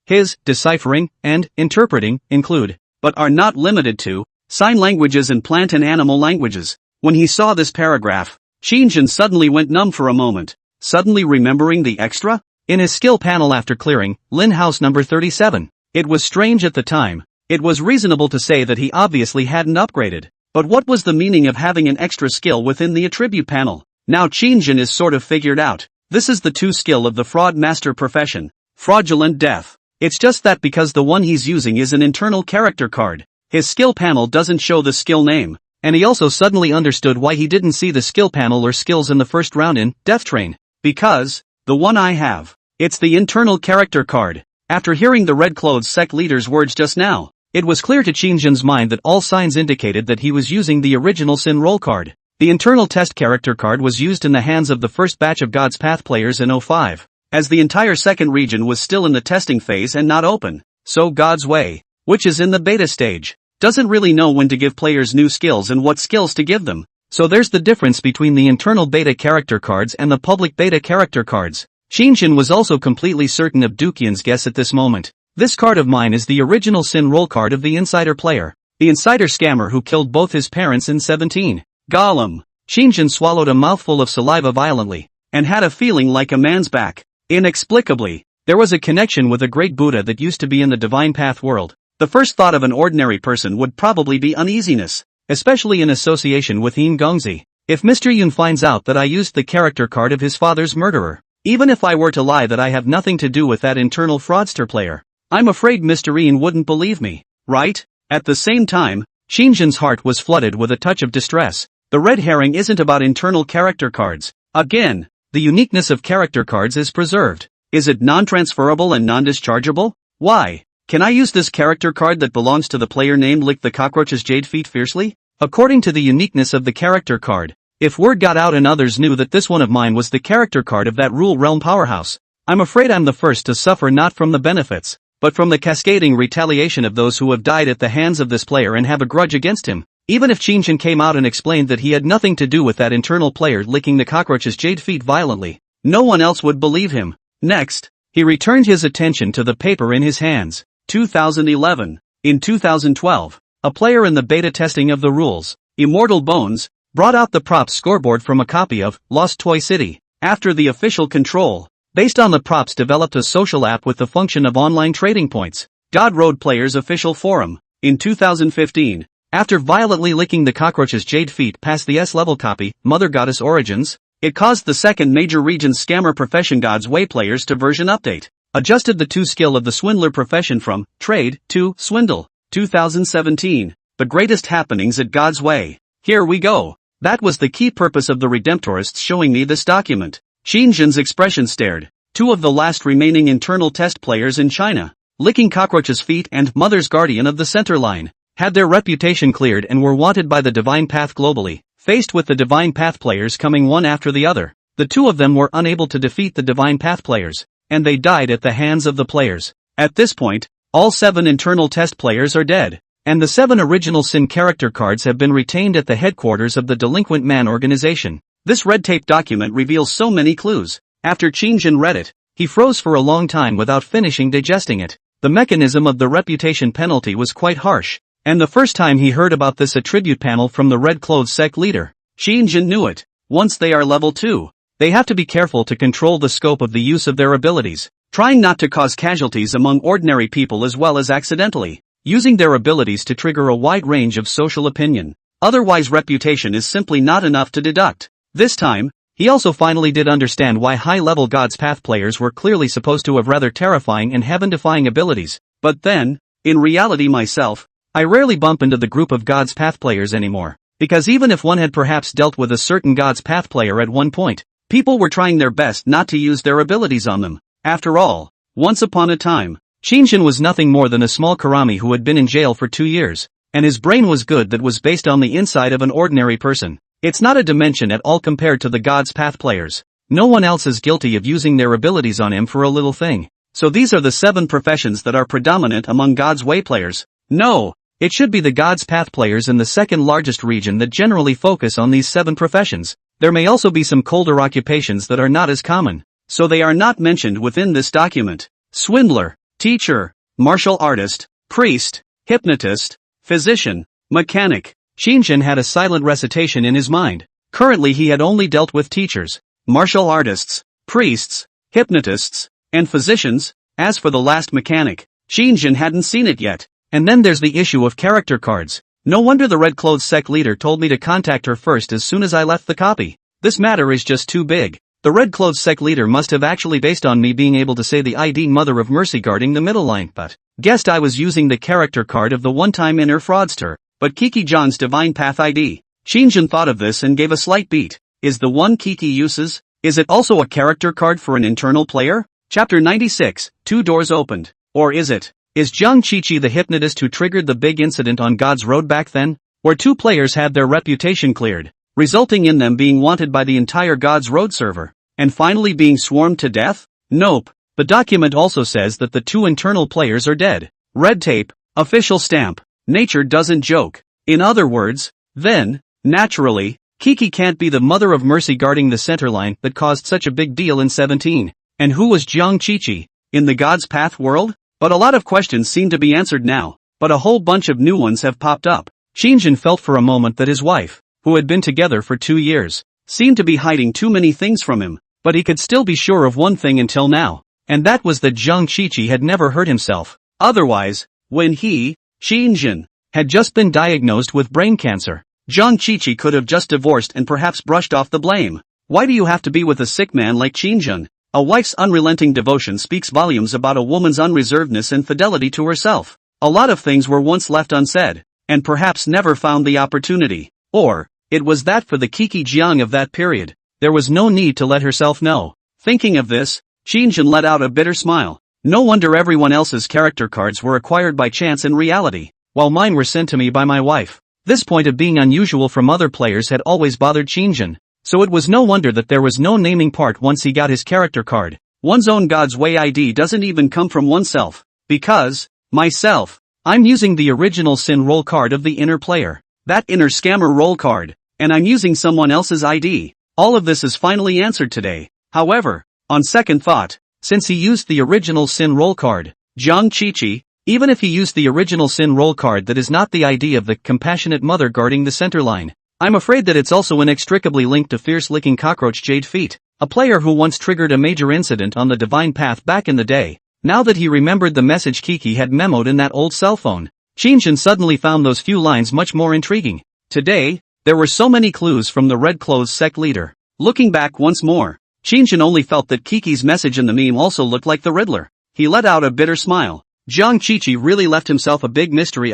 [SPEAKER 1] His, deciphering, and interpreting include, but are not limited to, sign languages and plant and animal languages. When he saw this paragraph, Qin Shang suddenly went numb for a moment, suddenly remembering the extra in his skill panel after clearing Lin House number 37. It was strange at the time. It was reasonable to say that he obviously hadn't upgraded. But what was the meaning of having an extra skill within the attribute panel? Now Qin Shang is sort of figured out. This is the 2 skill of the fraud master profession, fraudulent death. It's just that because the one he's using is an internal character card, his skill panel doesn't show the skill name, and he also suddenly understood why he didn't see the skill panel or skills in the first round in Death Train. Because, the one I have, it's the internal character card. After hearing the Red Clothes sect leader's words just now, it was clear to Qin Shang's mind that all signs indicated that he was using the original Sin Roll card. The internal test character card was used in the hands of the first batch of God's Path players in 05. As the entire second region was still in the testing phase and not open, so God's Way, which is in the beta stage, doesn't really know when to give players new skills and what skills to give them. So there's the difference between the internal beta character cards and the public beta character cards. Qin Shang was also completely certain of Duqian's guess at this moment. This card of mine is the original Sin Roll card of the insider player, the insider scammer who killed both his parents in 17. Gollum. Qin Shang swallowed a mouthful of saliva violently, and had a feeling like a man's back. Inexplicably, there was a connection with a great Buddha that used to be in the Divine Path world. The first thought of an ordinary person would probably be uneasiness, especially in association with Yin Gongzi. If Mr. Yun finds out that I used the character card of his father's murderer, even if I were to lie that I have nothing to do with that internal fraudster player, I'm afraid Mr. Yin wouldn't believe me, right? At the same time, Qin Shang's heart was flooded with a touch of distress. The red herring isn't about internal character cards. Again, the uniqueness of character cards is preserved. Is it non-transferable and non-dischargeable? Why? Can I use this character card that belongs to the player named Lick the Cockroach's Jade Feet Fiercely? According to the uniqueness of the character card, if word got out and others knew that this one of mine was the character card of that Rule Realm powerhouse, I'm afraid I'm the first to suffer not from the benefits, but from the cascading retaliation of those who have died at the hands of this player and have a grudge against him. Even if Qin Shang came out and explained that he had nothing to do with that internal player licking the cockroach's jade feet violently, no one else would believe him. Next, he returned his attention to the paper in his hands. 2011. In 2012, a player in the beta testing of the rules, Immortal Bones, brought out the props scoreboard from a copy of Lost Toy City. After the official control,
[SPEAKER 2] based on the props developed a social app with the function of online trading points. God Road Players Official Forum. In 2015, after violently licking the cockroach's jade feet past the S-level copy, Mother Goddess Origins, it caused the second major region's scammer profession God's Way players to version update, adjusted the 2 skill of the Swindler profession from trade to swindle. 2017. The greatest happenings at God's Way. Here we go. That was the key purpose of the Redemptorists showing me this document. Qin Shang's expression stared. 2 of the last remaining internal test players in China, licking cockroach's feet and Mother's Guardian of the center line, had their reputation cleared and were wanted by the Divine Path globally. Faced with the Divine Path players coming one after the other, the 2 of them were unable to defeat the Divine Path players, and they died at the hands of the players. At this point, all 7 internal test players are dead, and the 7 original Sin character cards have been retained at the headquarters of the Delinquent Man organization. This red tape document reveals so many clues. After Qin Shang read it, he froze for a long time without finishing digesting it. The mechanism of the reputation penalty was quite harsh, and the first time he heard about this attribute panel from the Red Clothes sect leader, Qin Shang knew it. Once they are level 2, they have to be careful to control the scope of the use of their abilities, trying not to cause casualties among ordinary people as well as accidentally using their abilities to trigger a wide range of social opinion. Otherwise reputation is simply not enough to deduct. This time, he also finally did understand why high-level God's Path players were clearly supposed to have rather terrifying and heaven-defying abilities. But then, in reality myself, I rarely bump into the group of God's Path players anymore, because even if one had perhaps dealt with a certain God's Path player at one point, people were trying their best not to use their abilities on them. After all, once upon a time, Qin Shang was nothing more than a small karami who had been in jail for 2 years, and his brain was good that was based on the inside of an ordinary person. It's not a dimension at all compared to the God's Path players. No one else is guilty of using their abilities on him for a little thing. So these are the 7 professions that are predominant among God's Way players. No, it should be the God's Path players in the second largest region that generally focus on these 7 professions. There may also be some colder occupations that are not as common, so they are not mentioned within this document. Swindler, teacher, martial artist, priest, hypnotist, physician, mechanic. Qin Shang had a silent recitation in his mind. Currently he had only dealt with teachers, martial artists, priests, hypnotists, and physicians. As for the last mechanic, Qin Shang hadn't seen it yet. And then there's the issue of character cards. No wonder the Red Clothes sect leader told me to contact her first as soon as I left the copy. This matter is just too big. The Red Clothes sect leader must have actually based on me being able to say the ID Mother of Mercy guarding the middle line, but guessed I was using the character card of the one-time inner fraudster, but Kiki John's Divine Path ID. Qin Shang thought of this and gave a slight beat. Is the one Kiki uses, is it also a character card for an internal player? Chapter 96, 2 doors opened. Or is it? Is Zhang Qiqi the hypnotist who triggered the big incident on God's Road back then? Where 2 players had their reputation cleared, resulting in them being wanted by the entire God's Road server, and finally being swarmed to death? Nope. The document also says that the 2 internal players are dead. Red tape, official stamp. Nature doesn't joke. In other words, then, naturally, Kiki can't be the Mother of Mercy guarding the center line that caused such a big deal in 17. And who was Zhang Qiqi? In the God's Path world? But a lot of questions seem to be answered now, but a whole bunch of new ones have popped up. Qin Shang felt for a moment that his wife, who had been together for 2 years, seemed to be hiding too many things from him, but he could still be sure of one thing until now, and that was that Zhang Qiqi had never hurt himself. Otherwise, when he, Qin Shang, had just been diagnosed with brain cancer, Zhang Qiqi could have just divorced and perhaps brushed off the blame. Why do you have to be with a sick man like Qin Shang? A wife's unrelenting devotion speaks volumes about a woman's unreservedness and fidelity to herself. A lot of things were once left unsaid, and perhaps never found the opportunity. Or, it was that for the Kiki Jiang of that period, there was no need to let herself know. Thinking of this, Qin Shang let out a bitter smile. No wonder everyone else's character cards were acquired by chance in reality, while mine were sent to me by my wife. This point of being unusual from other players had always bothered Qin Shang. So it was no wonder that there was no naming part once he got his character card. One's own God's Way ID doesn't even come from oneself. Because, myself, I'm using the original Sin roll card of the inner player. That inner scammer roll card. And I'm using someone else's ID. All of this is finally answered today. However, on second thought, since he used the original Sin roll card, Zhang Qiqi, even if he used the original Sin roll card that is not the ID of the compassionate mother guarding the center line, I'm afraid that it's also inextricably linked to fierce licking cockroach jade feet. a player who once triggered a major incident on the divine path back in the day. Now that he remembered the message Kiki had memoed in that old cell phone, Qin Shang suddenly found those few lines much more intriguing. Today, there were so many clues from the Red Clothes sect leader. Looking back once more, Qin Shang only felt that Kiki's message in the meme also looked like the Riddler. He let out a bitter smile. Jiang Qiqi really left himself a big mystery.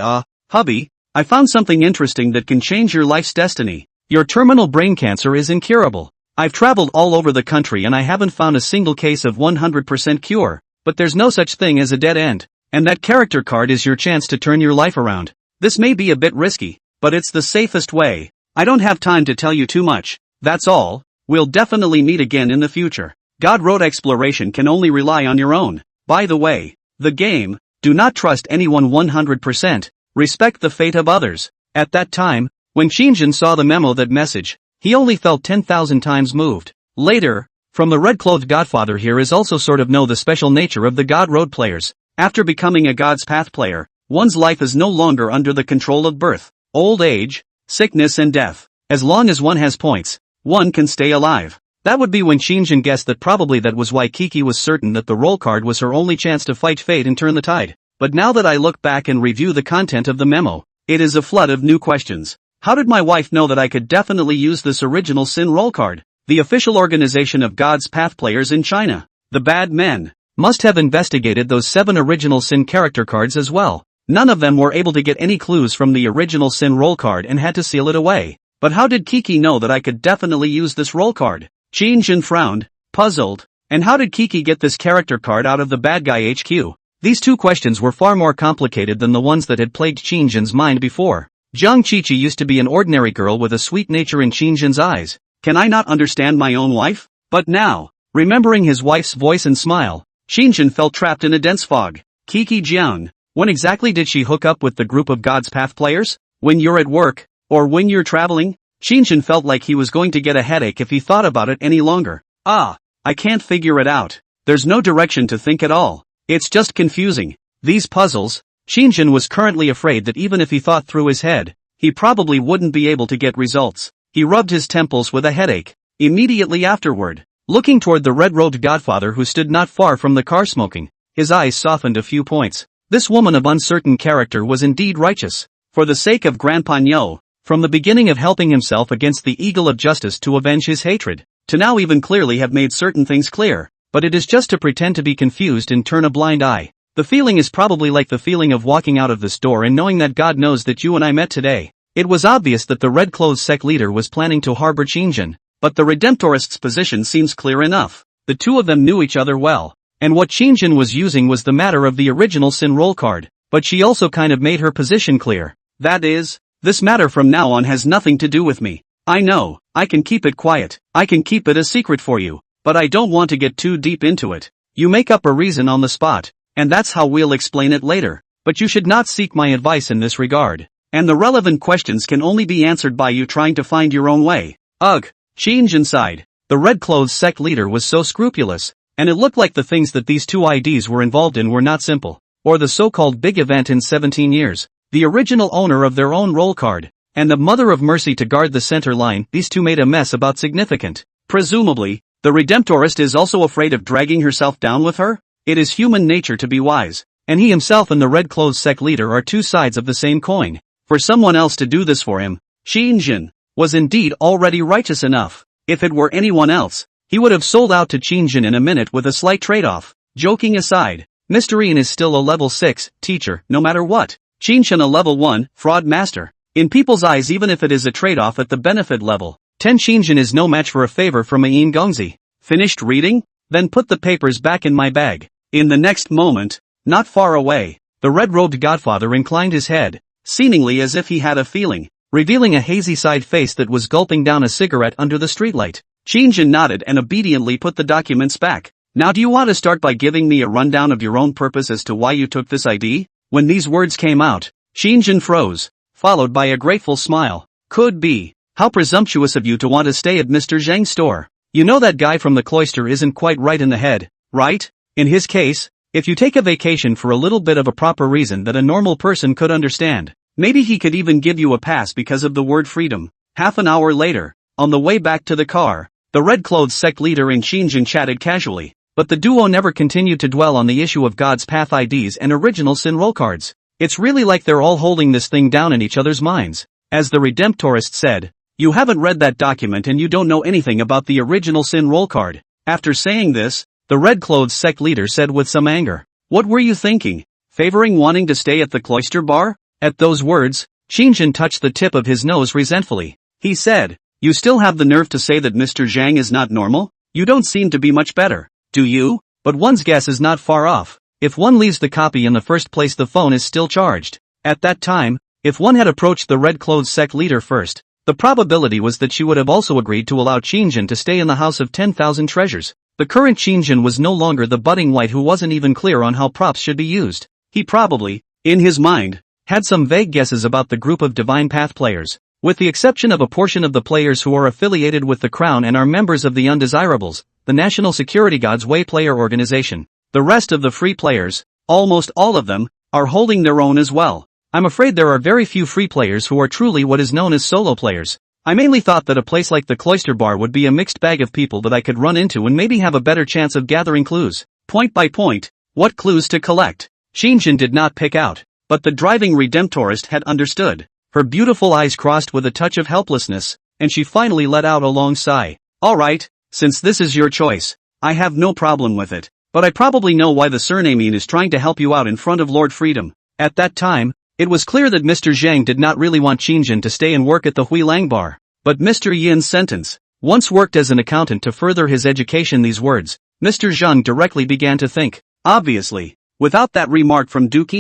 [SPEAKER 2] Hubby, I found something interesting that can change your life's destiny. Your terminal brain cancer is incurable. I've traveled all over the country and I haven't found a single case of 100% cure, but there's no such thing as a dead end. And that character card is your chance to turn your life around. This may be a bit risky, but it's the safest way. I don't have time to tell you too much. That's all. We'll definitely meet again in the future. God Road exploration can only rely on your own. By the way, the game, do not trust anyone 100%, respect the fate of others. At that time, when Qin Shang saw the memo that message, he only felt 10,000 times moved. Later, from the red-clothed godfather here is also sort of know the special nature of the God Road players. After becoming a God's Path player, one's life is no longer under the control of birth, old age, sickness and death. As long as one has points, one can stay alive. That would be when Qin Shang guessed that probably that was why Kiki was certain that the roll card was her only chance to fight fate and turn the tide. But now that I look back and review the content of the memo, it is a flood of new questions. How did my wife know that I could definitely use this original Sin roll card? The official organization of God's Path players in China, the Bad Men, must have investigated those 7 original Sin character cards as well. None of them were able to get any clues from the original Sin roll card and had to seal it away. But how did Kiki know that I could definitely use this roll card? Qin Shang frowned, puzzled. And how did Kiki get this character card out of the bad guy HQ? These two questions were far more complicated than the ones that had plagued Qin Shang's mind before. Jiang Qiqi used to be an ordinary girl with a sweet nature in Qin Shang's eyes. Can I not understand my own wife? But now, remembering his wife's voice and smile, Qin Shang felt trapped in a dense fog. Kiki Jiang, when exactly did she hook up with the group of God's Path players? When you're at work? Or when you're traveling? Qin Shang felt like he was going to get a headache if he thought about it any longer. I can't figure it out. There's no direction to think at all. It's just confusing. These puzzles. Qin Shang was currently afraid that even if he thought through his head, he probably wouldn't be able to get results. He rubbed his temples with a headache. Immediately afterward, looking toward the red-robed godfather who stood not far from the car smoking, his eyes softened a few points. This woman of uncertain character was indeed righteous. For the sake of Grandpa Nyo, from the beginning of helping himself against the Eagle of Justice to avenge his hatred, to now even clearly have made certain things clear, but it is just to pretend to be confused and turn a blind eye. The feeling is probably like the feeling of walking out of this door and knowing that God knows that you and I met today. It was obvious that the Red Clothes sect leader was planning to harbor Qin Shang, but the Redemptorist's position seems clear enough. The two of them knew each other well, and what Qin Shang was using was the matter of the original Sin roll card, but she also kind of made her position clear. That is, this matter from now on has nothing to do with me. I know, I can keep it quiet, I can keep it a secret for you, but I don't want to get too deep into it. You make up a reason on the spot, and that's how we'll explain it later, but you should not seek my advice in this regard. And the relevant questions can only be answered by you trying to find your own way. Ugh, Qin Shang sighed. The Red Clothes sect leader was so scrupulous, and it looked like the things that these two IDs were involved in were not simple, or the so-called big event in 17 years. The original owner of their own roll card, and the Mother of Mercy to guard the center line, these two made a mess about significant. Presumably, the Redemptorist is also afraid of dragging herself down with her? It is human nature to be wise, and he himself and the Red Clothes sect leader are two sides of the same coin. For someone else to do this for him, Qin Shang was indeed already righteous enough. If it were anyone else, he would have sold out to Qin Shang in a minute with a slight trade-off. Joking aside, Mr. Ian is still a level 6 teacher, no matter what. Qin Shang a level 1 fraud master. In people's eyes, even if it is a trade-off at the benefit level, 10 Qin Shang is no match for a favor from Ian Gongzi. Finished reading? Then put the papers back in my bag. In the next moment, not far away, the red-robed godfather inclined his head, seemingly as if he had a feeling, revealing a hazy side face that was gulping down a cigarette under the streetlight. Qin Shang nodded and obediently put the documents back. Now do you want to start by giving me a rundown of your own purpose as to why you took this ID? When these words came out, Qin Shang froze, followed by a grateful smile. Could be. How presumptuous of you to want to stay at Mr. Zhang's store. You know that guy from the cloister isn't quite right in the head, right? In his case, if you take a vacation for a little bit of a proper reason that a normal person could understand, maybe he could even give you a pass because of the word freedom. Half an hour later, on the way back to the car,
[SPEAKER 1] The Red Clothes sect leader and Qin chatted casually, but the duo never continued to dwell on the issue of God's Path IDs and original sin roll cards. It's really like they're all holding this thing down in each other's minds. As the Redemptorist said, "You haven't read that document and you don't know anything about the original sin roll card." After saying this, the Red Clothes sect leader said with some anger, "What were you thinking? Favoring wanting to stay at the cloister bar?" At those words, Qin touched the tip of his nose resentfully. He said, "You still have the nerve to say that Mr. Zhang is not normal? You don't seem to be much better, do you? But one's guess is not far off. If one leaves the copy in the first place, the phone is still charged." At that time, if one had approached the Red Clothes sect leader first, the probability was that she would have also agreed to allow Qin to stay in the House of 10,000 Treasures. The current Qin was no longer the budding wight who wasn't even clear on how props should be used. He probably, in his mind, had some vague guesses about the group of Divine Path players. With the exception of a portion of the players who are affiliated with the Crown and are members of the Undesirables, the National Security God's Way player organization, the rest of the free players, almost all of them, are holding their own as well. I'm afraid there are very few free players who are truly what is known as solo players. I mainly thought that a place like the Cloister Bar would be a mixed bag of people that I could run into and maybe have a better chance of gathering clues. Point by point, what clues to collect? Qin did not pick out, but the driving Redemptorist had understood. Her beautiful eyes crossed with a touch of helplessness, and she finally let out a long sigh. "Alright, since this is your choice, I have no problem with it, but I probably know why the Surnamine is trying to help you out in front of Lord Freedom." At that time, it was clear that Mr. Zhang did not really want Qin to stay and work at the Huilang Bar, but Mr. Yin's sentence, once worked as an accountant to further his education. These words, Mr. Zhang directly began to think. Obviously, without that remark from Duke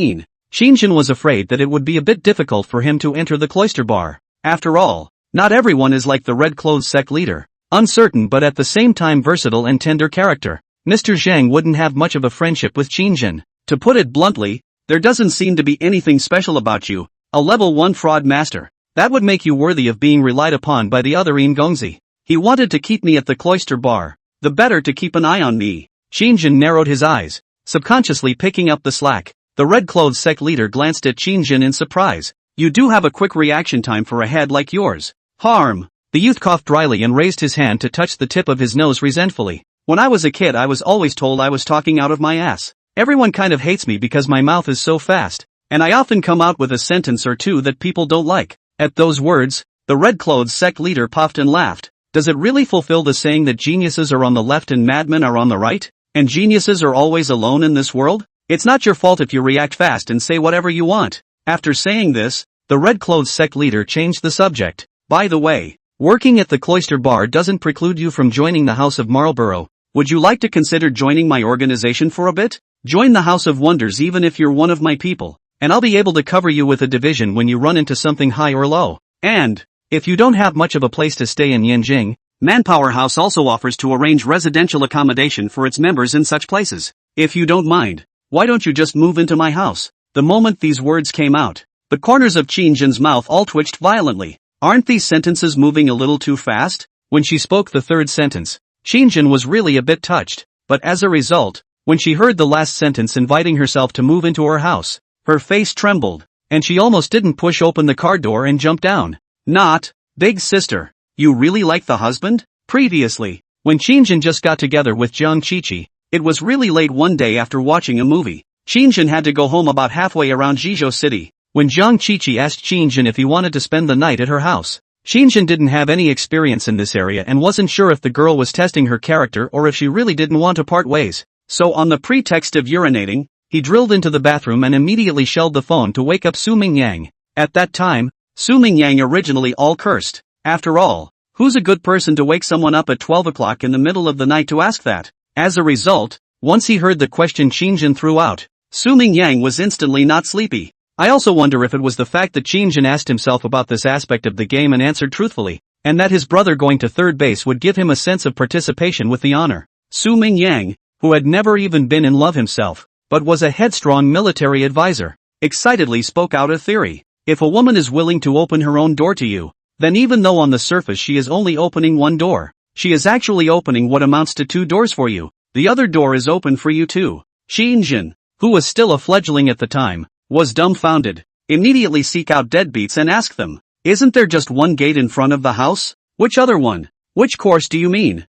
[SPEAKER 1] Qin was afraid that it would be a bit difficult for him to enter the Cloister Bar. After all, not everyone is like the Red Clothes sect leader, uncertain but at the same time versatile and tender character. Mr. Zhang wouldn't have much of a friendship with Qin. To put it bluntly, there doesn't seem to be anything special about you, a level 1 fraud master, that would make you worthy of being relied upon by the other Gongzi. He wanted to keep me at the Cloister Bar, the better to keep an eye on me. Qin narrowed his eyes, subconsciously picking up the slack. The Red Clothes sect leader glanced at Qin in surprise. "You do have a quick reaction time for a head like yours." "Harm." The youth coughed dryly and raised his hand to touch the tip of his nose resentfully. "When I was a kid I was always told I was talking out of my ass. Everyone kind of hates me because my mouth is so fast, and I often come out with a sentence or two that people don't like." At those words, the Red Clothes sect leader puffed and laughed. "Does it really fulfill the saying that geniuses are on the left and madmen are on the right, and geniuses are always alone in this world? It's not your fault if you react fast and say whatever you want." After saying this, the Red Clothes sect leader changed the subject. "By the way, working at the Cloister Bar doesn't preclude you from joining the House of Marlborough. Would you like to consider joining my organization for a bit? Join the House of Wonders even if you're one of my people, and I'll be able to cover you with a division when you run into something high or low. And, if you don't have much of a place to stay in Yanjing, Manpower House also offers to arrange residential accommodation for its members in such places. If you don't mind, why don't you just move into my house?" The moment these words came out, the corners of Qin's mouth all twitched violently. Aren't these sentences moving a little too fast? When she spoke the third sentence, Qin was really a bit touched, but as a result, when she heard the last sentence inviting herself to move into her house, her face trembled, and she almost didn't push open the car door and jump down. "Not, big sister, you really like the husband?" Previously, when Qin just got together with Jiang Qiqi, it was really late one day after watching a movie. Qin had to go home about halfway around Jizhou City, when Jiang Qiqi asked Qin if he wanted to spend the night at her house. Qin didn't have any experience in this area and wasn't sure if the girl was testing her character or if she really didn't want to part ways. So on the pretext of urinating, he drilled into the bathroom and immediately shelled the phone to wake up Su Mingyang. At that time, Su Mingyang originally all cursed. After all, who's a good person to wake someone up at 12 o'clock in the middle of the night to ask that? As a result, once he heard the question Qin threw out, Su Mingyang was instantly not sleepy. I also wonder if it was the fact that Qin asked himself about this aspect of the game and answered truthfully, and that his brother going to third base would give him a sense of participation with the honor. Su Mingyang, who had never even been in love himself, but was a headstrong military advisor, excitedly spoke out a theory. If a woman is willing to open her own door to you, then even though on the surface she is only opening one door, she is actually opening what amounts to two doors for you. The other door is open for you too. Qin, who was still a fledgling at the time, was dumbfounded. Immediately seek out deadbeats and ask them, isn't there just one gate in front of the house? Which other one? Which course do you mean?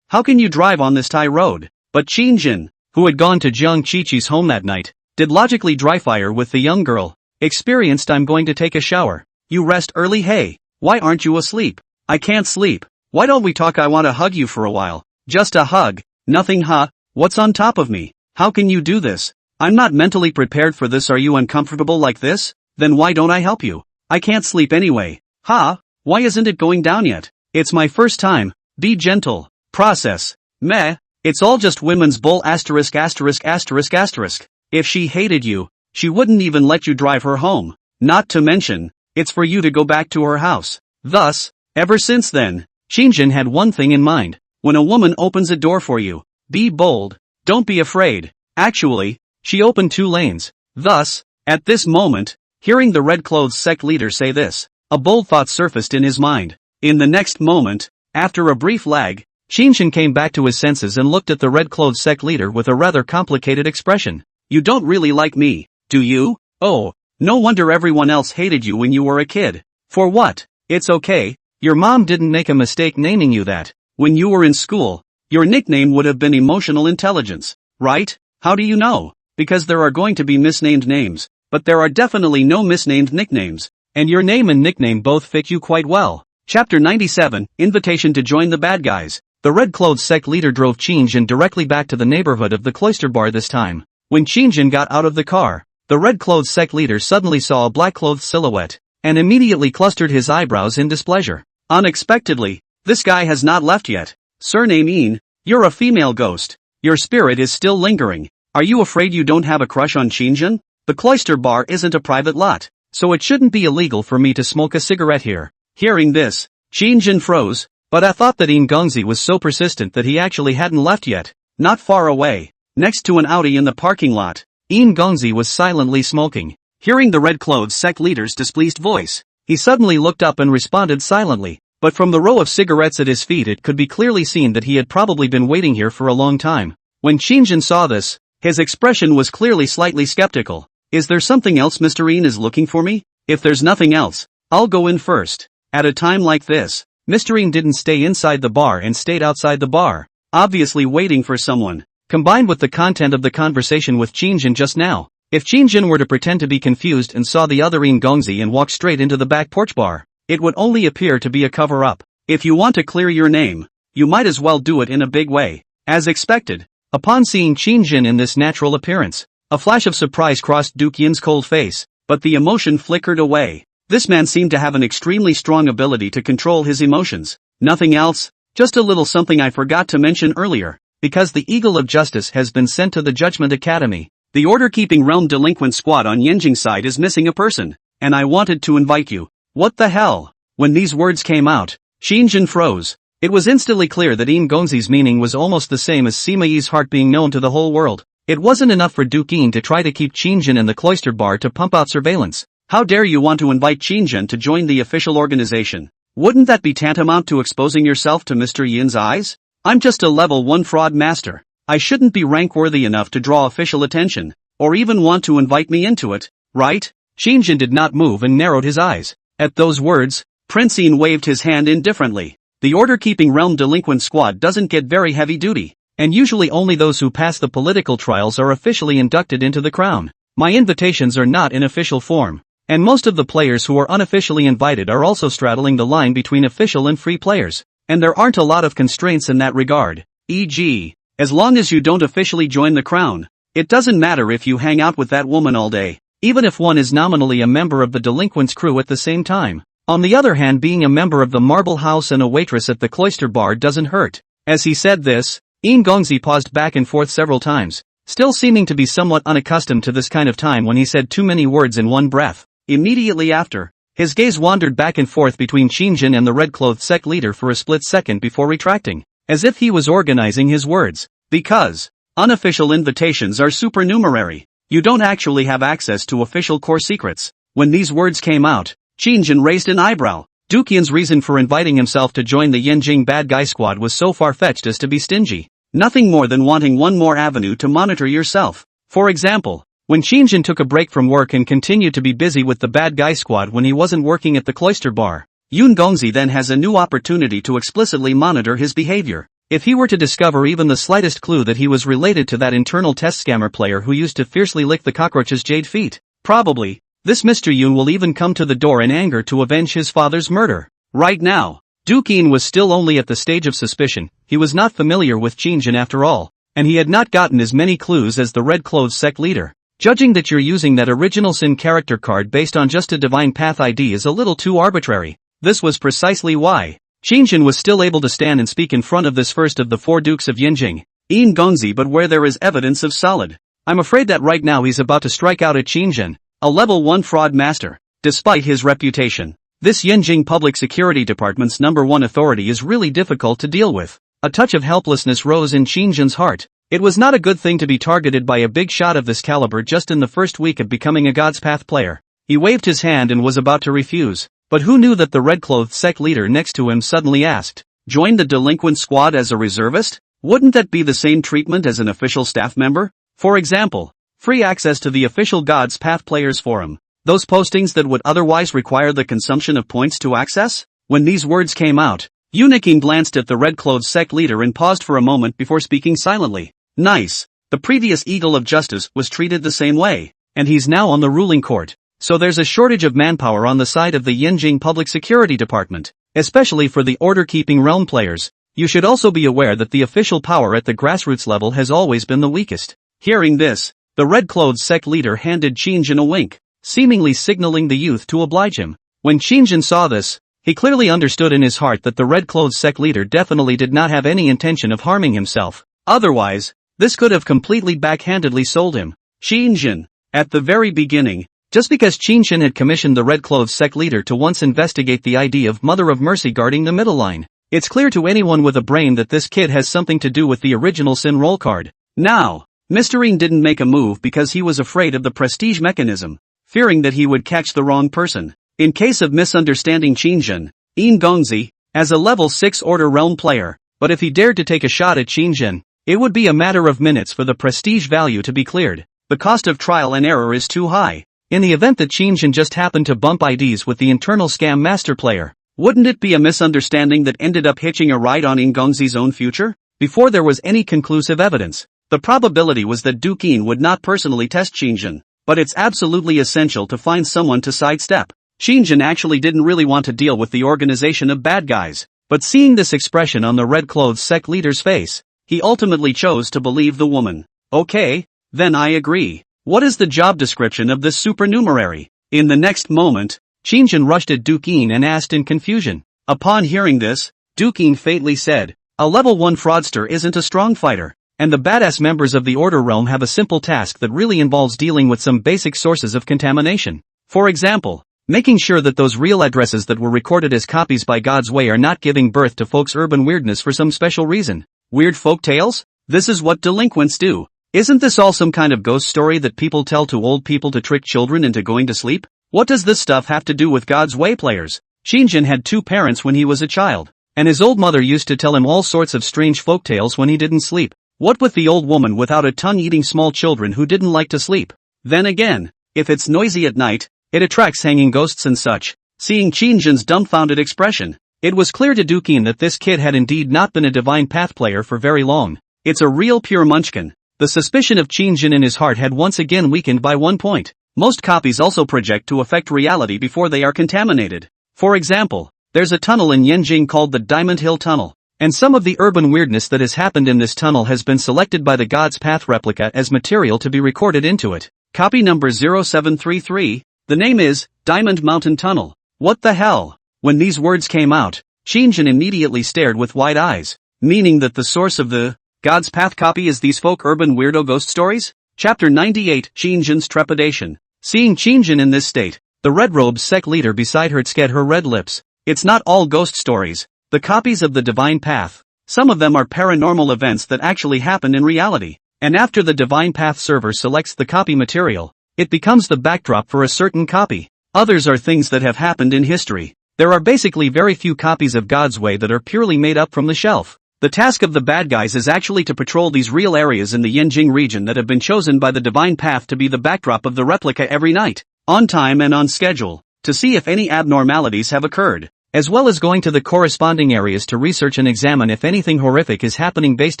[SPEAKER 1] How can you drive on this Thai road? But Qin Jin, who had gone to Jiang Qiqi's home that night, did logically dry fire with the young girl. Experienced, I'm going to take a shower. You rest early, hey. Why aren't you asleep? I can't sleep. Why don't we talk? I want to hug you for a while. Just a hug. Nothing, huh? What's on top of me? How can you do this? I'm not mentally prepared for this. Are you uncomfortable like this? Then why don't I help you? I can't sleep anyway. Ha? Why isn't it going down yet? It's my first time. Be gentle. Process. Meh. It's all just women's bull asterisk asterisk asterisk asterisk. If she hated you, she wouldn't even let you drive her home. Not to mention, it's for you to go back to her house. Thus, ever since then, Qin had one thing in mind. When a woman opens a door for you, be bold. Don't be afraid. Actually, she opened 2 lanes. Thus, at this moment, hearing the red clothes sect leader say this, a bold thought surfaced in his mind. In the next moment, after a brief lag, Qin came back to his senses and looked at the red clothes sect leader with a rather complicated expression. You don't really like me, do you? Oh, no wonder everyone else hated you when you were a kid. For what? It's okay. Your mom didn't make a mistake naming you that. When you were in school, your nickname would have been emotional intelligence, right? How do you know? Because there are going to be misnamed names, but there are definitely no misnamed nicknames. And your name and nickname both fit you quite well. Chapter 97, Invitation to Join the Bad Guys. The red clothes sect leader drove Qin directly back to the neighborhood of the cloister bar this time. When Qin got out of the car, the red clothes sect leader suddenly saw a black-clothed silhouette, and immediately clustered his eyebrows in displeasure. Unexpectedly, this guy has not left yet. Surname Een, you're a female ghost. Your spirit is still lingering. Are you afraid you don't have a crush on Qin? The cloister bar isn't a private lot, so it shouldn't be illegal for me to smoke a cigarette here. Hearing this, Qin froze, but I thought that Een Gongzi was so persistent that he actually hadn't left yet. Not far away, next to an Audi in the parking lot, Een Gongzi was silently smoking. Hearing the red clothes sect leader's displeased voice, he suddenly looked up and responded silently, but from the row of cigarettes at his feet it could be clearly seen that he had probably been waiting here for a long time. When Qin saw this, his expression was clearly slightly skeptical. Is there something else Mr. Een is looking for me? If there's nothing else, I'll go in first. At a time like this, Mr. Een didn't stay inside the bar and stayed outside the bar, obviously waiting for someone. Combined with the content of the conversation with Qin just now, if Qin were to pretend to be confused and saw the other Een Gongzi and walk straight into the back porch bar, it would only appear to be a cover-up. If you want to clear your name, you might as well do it in a big way. As expected, upon seeing Qin in this natural appearance, a flash of surprise crossed Duke Yin's cold face, but the emotion flickered away. This man seemed to have an extremely strong ability to control his emotions. Nothing else, just a little something I forgot to mention earlier. Because the Eagle of Justice has been sent to the Judgment Academy, the order-keeping realm delinquent squad on Yanjing side is missing a person, and I wanted to invite you. What the hell? When these words came out, Qin froze. It was instantly clear that Een Gongzi's meaning was almost the same as Sima Yi's heart being known to the whole world. It wasn't enough for Duke Een to try to keep Qin in the cloister bar to pump out surveillance. How dare you want to invite Qin to join the official organization? Wouldn't that be tantamount to exposing yourself to Mr. Yin's eyes? I'm just a level 1 fraud master. I shouldn't be rank-worthy enough to draw official attention, or even want to invite me into it, right? Qin did not move and narrowed his eyes. At those words, Prince Een waved his hand indifferently. The order-keeping realm delinquent squad doesn't get very heavy duty, and usually only those who pass the political trials are officially inducted into the crown. My invitations are not in official form, and most of the players who are unofficially invited are also straddling the line between official and free players. And there aren't a lot of constraints in that regard, e.g., as long as you don't officially join the crown, it doesn't matter if you hang out with that woman all day, even if one is nominally a member of the delinquents crew at the same time. On the other hand, being a member of the Marble House and a waitress at the cloister bar doesn't hurt. As he said this, Een Gongzi paused back and forth several times, still seeming to be somewhat unaccustomed to this kind of time when he said too many words in one breath. Immediately after, his gaze wandered back and forth between Qin and the red-clothed sect leader for a split second before retracting, as if he was organizing his words. Because unofficial invitations are supernumerary, you don't actually have access to official core secrets. When these words came out, Qin raised an eyebrow. Duke Yin's reason for inviting himself to join the Yanjing bad guy squad was so far-fetched as to be stingy. Nothing more than wanting one more avenue to monitor yourself. For example, when Qin took a break from work and continued to be busy with the bad guy squad when he wasn't working at the cloister bar, Yun Gongzi then has a new opportunity to explicitly monitor his behavior. If he were to discover even the slightest clue that he was related to that internal test scammer player who used to fiercely lick the cockroach's jade feet, probably, this Mr. Yun will even come to the door in anger to avenge his father's murder. Right now, Du Qin was still only at the stage of suspicion. He was not familiar with Qin Shang after all, and he had not gotten as many clues as the Red Clothes sect leader. Judging that you're using that original Sin character card based on just a Divine Path ID is a little too arbitrary. This was precisely why Qin Shang was still able to stand and speak in front of this first of the four dukes of Yinjing, Yin Gongzi, but where there is evidence of solid. I'm afraid that right now he's about to strike out at Qin Shang, a level 1 fraud master. Despite his reputation, this Yinjing Public Security Department's #1 authority is really difficult to deal with. A touch of helplessness rose in Qin Shang's heart. It was not a good thing to be targeted by a big shot of this caliber just in the first week of becoming a God's Path player. He waved his hand and was about to refuse, but who knew that the Red Clothes sect leader next to him suddenly asked, "Join the delinquent squad as a reservist? Wouldn't that be the same treatment as an official staff member? For example, free access to the official God's Path Players Forum, those postings that would otherwise require the consumption of points to access?" When these words came out, Uniking glanced at the Red Clothes sect leader and paused for a moment before speaking silently. Nice. The previous Eagle of Justice was treated the same way, and he's now on the ruling court. So there's a shortage of manpower on the side of the Yinjing Public Security Department, especially for the order-keeping realm players. You should also be aware that the official power at the grassroots level has always been the weakest. Hearing this, the Red Clothes sect leader handed Qin Shang a wink, seemingly signaling the youth to oblige him. When Qin Shang saw this, he clearly understood in his heart that the Red Clothes sect leader definitely did not have any intention of harming himself. Otherwise, this could have completely backhandedly sold him. Qin Shang, at the very beginning, just because Qin Shang had commissioned the Red Clothes sect leader to once investigate the idea of Mother of Mercy guarding the middle line, it's clear to anyone with a brain that this kid has something to do with the original Sin roll card. Now, Mr. Yin didn't make a move because he was afraid of the prestige mechanism, fearing that he would catch the wrong person. In case of misunderstanding Qin Shang, Yin Gongzi, as a level 6 order realm player, but if he dared to take a shot at Qin Shang, it would be a matter of minutes for the prestige value to be cleared. The cost of trial and error is too high. In the event that Qin Shang just happened to bump IDs with the internal scam master player, wouldn't it be a misunderstanding that ended up hitching a ride on Yin Gongzi's own future? Before there was any conclusive evidence, the probability was that Du Qin would not personally test Qin Shang, but it's absolutely essential to find someone to sidestep. Qin Shang actually didn't really want to deal with the organization of bad guys, but seeing this expression on the Red Clothes sect leader's face, he ultimately chose to believe the woman. Okay, then I agree. What is the job description of this supernumerary? In the next moment, Qin Shang rushed at Du Qin and asked in confusion. Upon hearing this, Du Qin faintly said, "A level 1 fraudster isn't a strong fighter, and the badass members of the Order Realm have a simple task that really involves dealing with some basic sources of contamination. For example, making sure that those real addresses that were recorded as copies by God's Way are not giving birth to folks' urban weirdness for some special reason. Weird folk tales? This is what delinquents do. Isn't this all some kind of ghost story that people tell to old people to trick children into going to sleep? What does this stuff have to do with God's Way players?" Qin Shang had 2 parents when he was a child, and his old mother used to tell him all sorts of strange folktales when he didn't sleep. What with the old woman without a tongue eating small children who didn't like to sleep? Then again, if it's noisy at night, it attracts hanging ghosts and such. Seeing Qin Shang's dumbfounded expression, it was clear to Du Qin that this kid had indeed not been a Divine Path player for very long. It's a real pure munchkin. The suspicion of Qin Shang in his heart had once again weakened by 1 point. Most copies also project to affect reality before they are contaminated. For example, there's a tunnel in Yenjing called the Diamond Hill Tunnel, and some of the urban weirdness that has happened in this tunnel has been selected by the God's Path replica as material to be recorded into it. Copy number 0733, the name is Diamond Mountain Tunnel. What the hell? When these words came out, Qin Shang immediately stared with wide eyes, meaning that the source of the God's Path copy is these folk urban weirdo ghost stories? Chapter 98, Qin Shang's trepidation. Seeing Qin Shang in this state, the red-robed sect leader beside her sked her red lips. It's not all ghost stories. The copies of the Divine Path, some of them are paranormal events that actually happen in reality, and after the Divine Path server selects the copy material, it becomes the backdrop for a certain copy. Others are things that have happened in history. There are basically very few copies of God's Way that are purely made up from the shelf. The task of the bad guys is actually to patrol these real areas in the Yenjing region that have been chosen by the Divine Path to be the backdrop of the replica every night, on time and on schedule, to see if any abnormalities have occurred.
[SPEAKER 2] as well as going to the corresponding areas to research and examine if anything horrific is happening based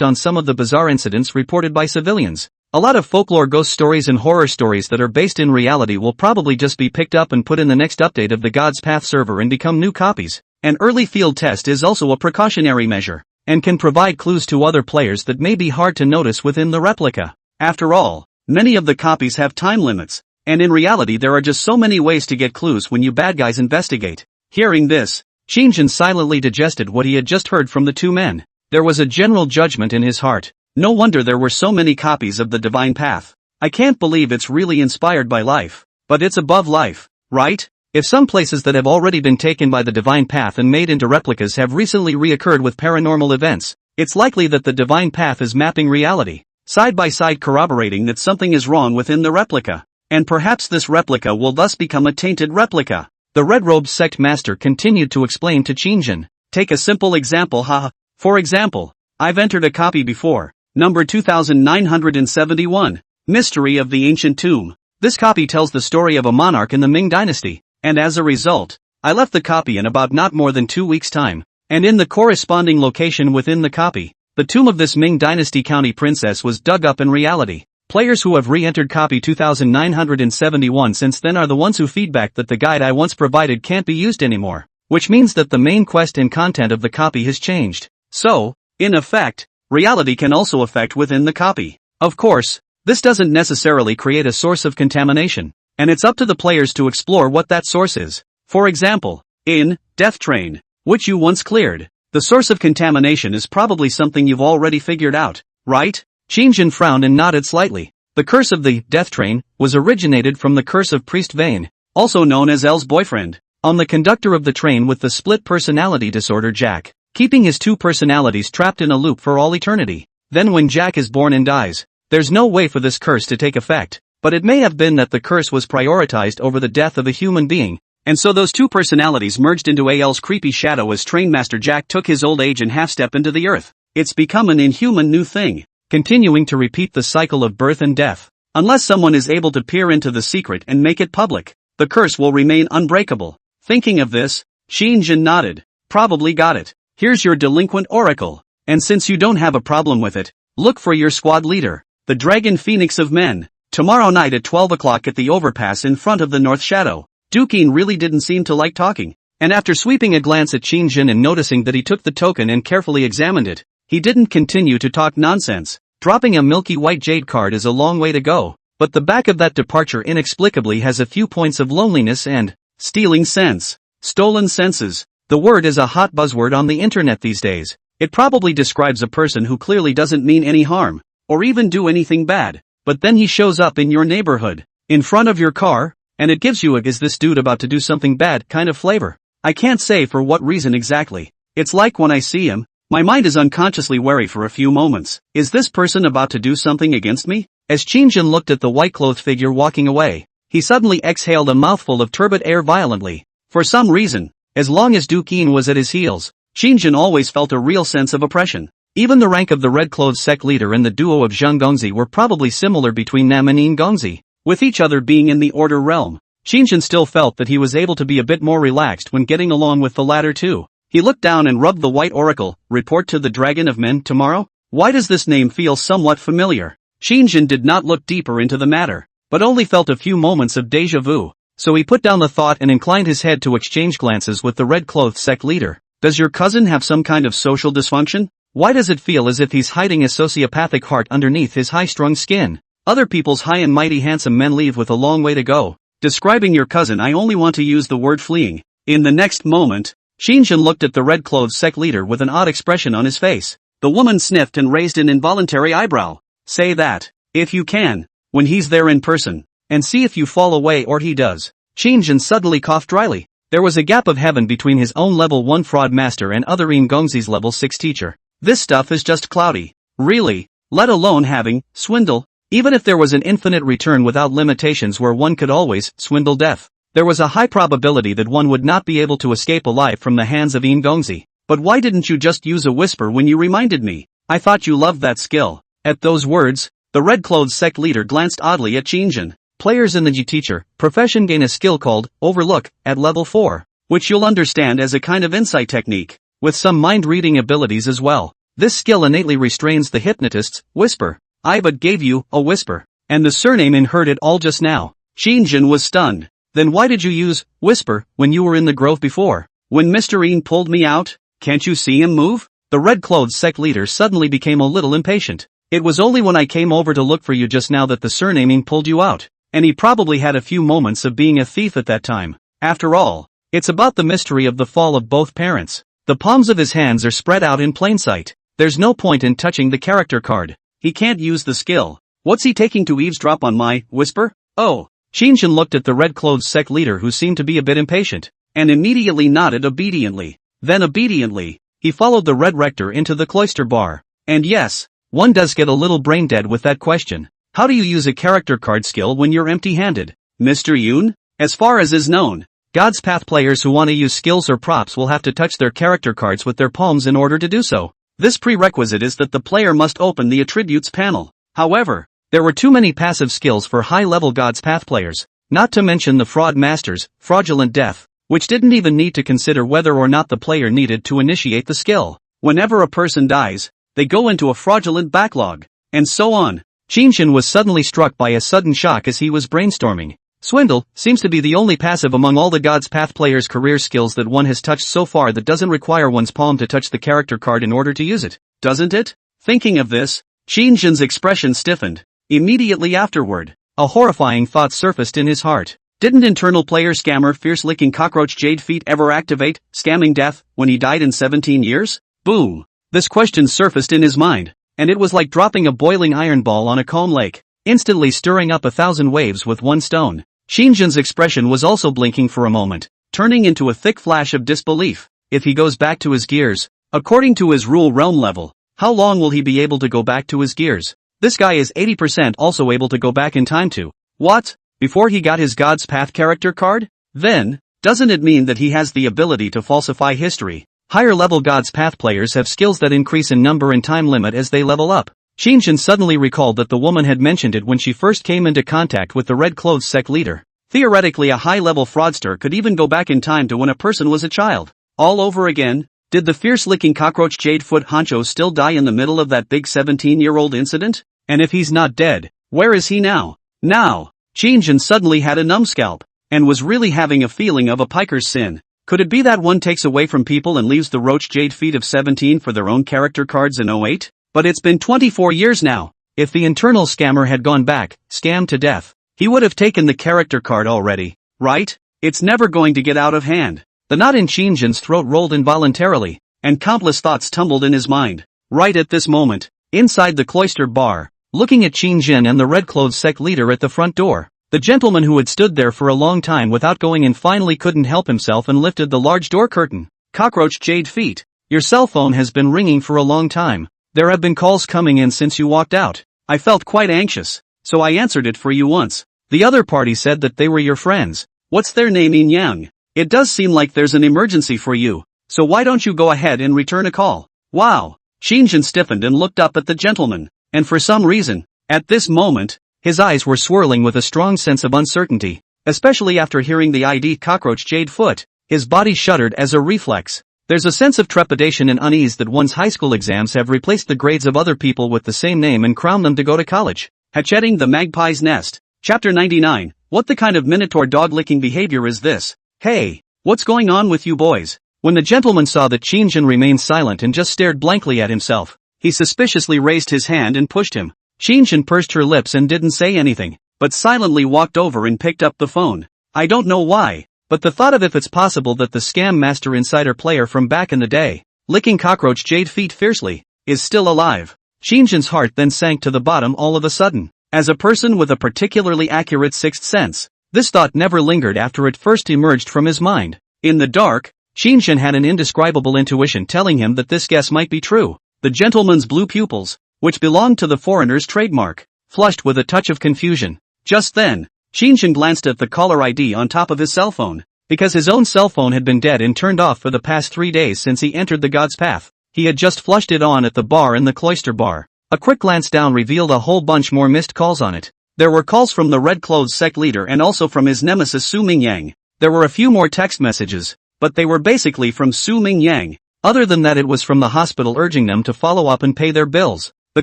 [SPEAKER 2] on some of the bizarre incidents reported by civilians. A lot of folklore ghost stories and horror stories that are based in reality will probably just be picked up and put in the next update of the God's Path server and become new copies. An early field test is also a precautionary measure, and can provide clues to other players that may be hard to notice within the replica. After all, many of the copies have time limits, and in reality there are just so many ways to get clues when you bad guys investigate. Hearing this, Qin Shang silently digested what he had just heard from the two men. There was a general judgment in his heart. No wonder there were so many copies of the Divine Path. I can't believe it's really inspired by life. But it's above life, right? If some places that have already been taken by the Divine Path and made into replicas have recently reoccurred with paranormal events, it's likely that the Divine Path is mapping reality, side by side corroborating that something is wrong within the replica. And perhaps this replica will thus become a tainted replica. The Red-Robed Sect Master continued to explain to Qin Shang. Take a simple example, haha. For example, I've entered a copy before. Number 2971, Mystery of the Ancient Tomb. This copy tells the story of a monarch in the Ming Dynasty, and as a result, I left the copy in about not more than 2 weeks' time, and in the corresponding location within the copy, the tomb of this Ming Dynasty county princess was dug up in reality. Players who have re-entered copy 2971 since then are the ones who feedback that the guide I once provided can't be used anymore, which means that the main quest and content of the copy has changed. So, in effect, reality can also affect within the copy. Of course, this doesn't necessarily create a source of contamination, and it's up to the players to explore what that source is. For example, in Death Train, which you once cleared, the source of contamination is probably something you've already figured out, right? Qin Shang frowned and nodded slightly. The curse of the Death Train was originated from the curse of Priest Vane, also known as Elle's boyfriend, on the conductor of the train with the split personality disorder Jack, keeping his two personalities trapped in a loop for all eternity. Then when Jack is born and dies, there's no way for this curse to take effect, but it may have been that the curse was prioritized over the death of a human being, and so those two personalities merged into AL's creepy shadow as Trainmaster Jack took his old age and half-step into the earth. It's become an inhuman new thing, continuing to repeat the cycle of birth and death. Unless someone is able to peer into the secret and make it public, the curse will remain unbreakable. Thinking of this, Qin Shang nodded. Probably got it. Here's your delinquent oracle. And since you don't have a problem with it, look for your squad leader, the Dragon Phoenix of Men, tomorrow night at 12 o'clock at the overpass in front of the North Shadow. Dukin really didn't seem to like talking, and after sweeping a glance at Qin Shang and noticing that he took the token and carefully examined it, he didn't continue to talk nonsense. Dropping a milky white jade card is a long way to go, but the back of that departure inexplicably has a few points of loneliness and stealing sense. Stolen senses. The word is a hot buzzword on the internet these days. It probably describes a person who clearly doesn't mean any harm, or even do anything bad, but then he shows up in your neighborhood, in front of your car, and it gives you a "is this dude about to do something bad" kind of flavor. I can't say for what reason exactly. It's like when I see him, my mind is unconsciously wary for a few moments. Is this person about to do something against me? As Qin Shang looked at the white-clothed figure walking away, he suddenly exhaled a mouthful of turbid air violently. For some reason, as long as Dukin was at his heels, Qin Shang always felt a real sense of oppression. Even the rank of the red-clothed sect leader and the duo of Zhang Gongzi were probably similar between Nam and Yin Gongzi, with each other being in the order realm. Qin Shang still felt that he was able to be a bit more relaxed when getting along with the latter too. He looked down and rubbed the white oracle. Report to the Dragon of Men tomorrow? Why does this name feel somewhat familiar? Qin Shang did not look deeper into the matter, but only felt a few moments of déjà vu. So he put down the thought and inclined his head to exchange glances with the red-clothed sect leader. Does your cousin have some kind of social dysfunction? Why does it feel as if he's hiding a sociopathic heart underneath his high-strung skin? Other people's high and mighty handsome men leave with a long way to go. Describing your cousin, I only want to use the word fleeing. In the next moment, Qin Shang looked at the red-clothed sect leader with an odd expression on his face. The woman sniffed and raised an involuntary eyebrow. Say that, if you can, when he's there in person, and see if you fall away or he does. Qin Shang suddenly coughed dryly. There was a gap of heaven between his own level 1 fraud master and other Yin Gongzi's level 6 teacher. This stuff is just cloudy. Really, let alone having, swindle. Even if there was an infinite return without limitations where one could always swindle death, there was a high probability that one would not be able to escape alive from the hands of Yin Gongzi. But why didn't you just use a whisper when you reminded me? I thought you loved that skill. At those words, the red-clothed sect leader glanced oddly at Qin Shang. Players in the G teacher profession gain a skill called Overlook at level 4.
[SPEAKER 1] which you'll understand as a kind of insight technique, with some mind-reading abilities as well. This skill innately restrains the hypnotist's whisper. I but gave you a whisper. And the surname heard it all just now. Qin was stunned. Then why did you use whisper when you were in the grove before? When Mr. Ian pulled me out? Can't you see him move? The red-clothed sect leader suddenly became a little impatient. It was only when I came over to look for you just now that the surnaming pulled you out. And he probably had a few moments of being a thief at that time. After all, it's about the mystery of the fall of both parents. The palms of his hands are spread out in plain sight. There's no point in touching the character card. He can't use the skill. What's he taking to eavesdrop on my whisper? Oh. Qin looked at the red-clothed sect leader who seemed to be a bit impatient, and immediately nodded obediently. Then obediently, he followed the red rector into the cloister bar. And yes, one does get a little brain dead with that question. How do you use a character card skill when you're empty-handed? Mr. Yoon? As far as is known, God's Path players who want to use skills or props will have to touch their character cards with their palms in order to do so. This prerequisite is that the player must open the attributes panel. However, there were too many passive skills for high-level God's Path players, not to mention the Fraud Master's Fraudulent Death, which didn't even need to consider whether or not the player needed to initiate the skill. Whenever a person dies, they go into a fraudulent backlog, and so on. Qin was suddenly struck by a sudden shock as he was brainstorming. Swindle seems to be the only passive among all the God's Path players' career skills that one has touched so far that doesn't require one's palm to touch the character card in order to use it, doesn't it? Thinking of this, Qin's expression stiffened. Immediately afterward, a horrifying thought surfaced in his heart. Didn't internal player scammer fierce-licking cockroach Jade Feet ever activate scamming death when he died in 17 years? Boom! This question surfaced in his mind, and it was like dropping a boiling iron ball on a calm lake, instantly stirring up 1,000 waves with one stone. Qin's expression was also blinking for a moment, turning into a thick flash of disbelief. If he goes back to his gears, according to his rule realm level, how long will he be able to go back to his gears? This guy is 80% also able to go back in time to, what? Before he got his God's Path character card? Then, doesn't it mean that he has the ability to falsify history? Higher level God's Path players have skills that increase in number and time limit as they level up. Qin suddenly recalled that the woman had mentioned it when she first came into contact with the red-clothed sect leader. Theoretically, a high-level fraudster could even go back in time to when a person was a child. All over again? Did the fierce-licking cockroach Jadefoot Honcho still die in the middle of that big 17-year-old incident? And if he's not dead, where is he now? Now, Qin suddenly had a numbscalp, and was really having a feeling of a piker's sin. Could it be that one takes away from people and leaves the roach Jade Feet of 17 for their own character cards in '08? But it's been 24 years now. If the internal scammer had gone back, scammed to death, he would have taken the character card already, right? It's never going to get out of hand. The knot in Qin's throat rolled involuntarily, and countless thoughts tumbled in his mind. Right at this moment, inside the cloister bar, looking at Qin and the red-clothed sect leader at the front door, the gentleman who had stood there for a long time without going in finally couldn't help himself and lifted the large door curtain. Cockroach Jade Feet, your cell phone has been ringing for a long time. There have been calls coming in since you walked out. I felt quite anxious, so I answered it for you once. The other party said that they were your friends. What's their name? Yin Yang. It does seem like there's an emergency for you, so why don't you go ahead and return a call? Wow. Qin stiffened and looked up at the gentleman, and for some reason, at this moment, his eyes were swirling with a strong sense of uncertainty, especially after hearing the ID cockroach Jade Foot. His body shuddered as a reflex. There's a sense of trepidation and unease that one's high school exams have replaced the grades of other people with the same name and crowned them to go to college. Hatchetting the Magpie's Nest. Chapter 99. What the kind of minotaur dog-licking behavior is this? Hey, what's going on with you boys? When the gentleman saw that Qin remained silent and just stared blankly at himself, he suspiciously raised his hand and pushed him. Qin pursed her lips and didn't say anything, but silently walked over and picked up the phone. I don't know why, but the thought of if it's possible that the scam master insider player from back in the day, licking cockroach Jade Feet fiercely, is still alive. Qin's heart then sank to the bottom all of a sudden. As a person with a particularly accurate sixth sense, this thought never lingered after it first emerged from his mind. In the dark, Qin had an indescribable intuition telling him that this guess might be true. The gentleman's blue pupils, which belonged to the foreigner's trademark, flushed with a touch of confusion. Just then, Qin glanced at the caller ID on top of his cell phone. Because his own cell phone had been dead and turned off for the past 3 days since he entered the God's Path, he had just flushed it on at the bar in the cloister bar. A quick glance down revealed a whole bunch more missed calls on it. There were calls from the red-clothed sect leader and also from his nemesis Su Mingyang. There were a few more text messages, but they were basically from Su Mingyang.
[SPEAKER 2] Other than that, it was from the hospital urging them to follow up and pay their bills. The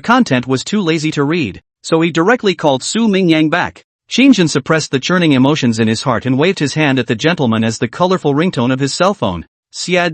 [SPEAKER 2] content was too lazy to read,
[SPEAKER 1] so he directly called Su Mingyang back.
[SPEAKER 2] Qin suppressed the churning emotions in his heart and waved his hand at the gentleman as the colorful ringtone of his cell phone.
[SPEAKER 1] Sia,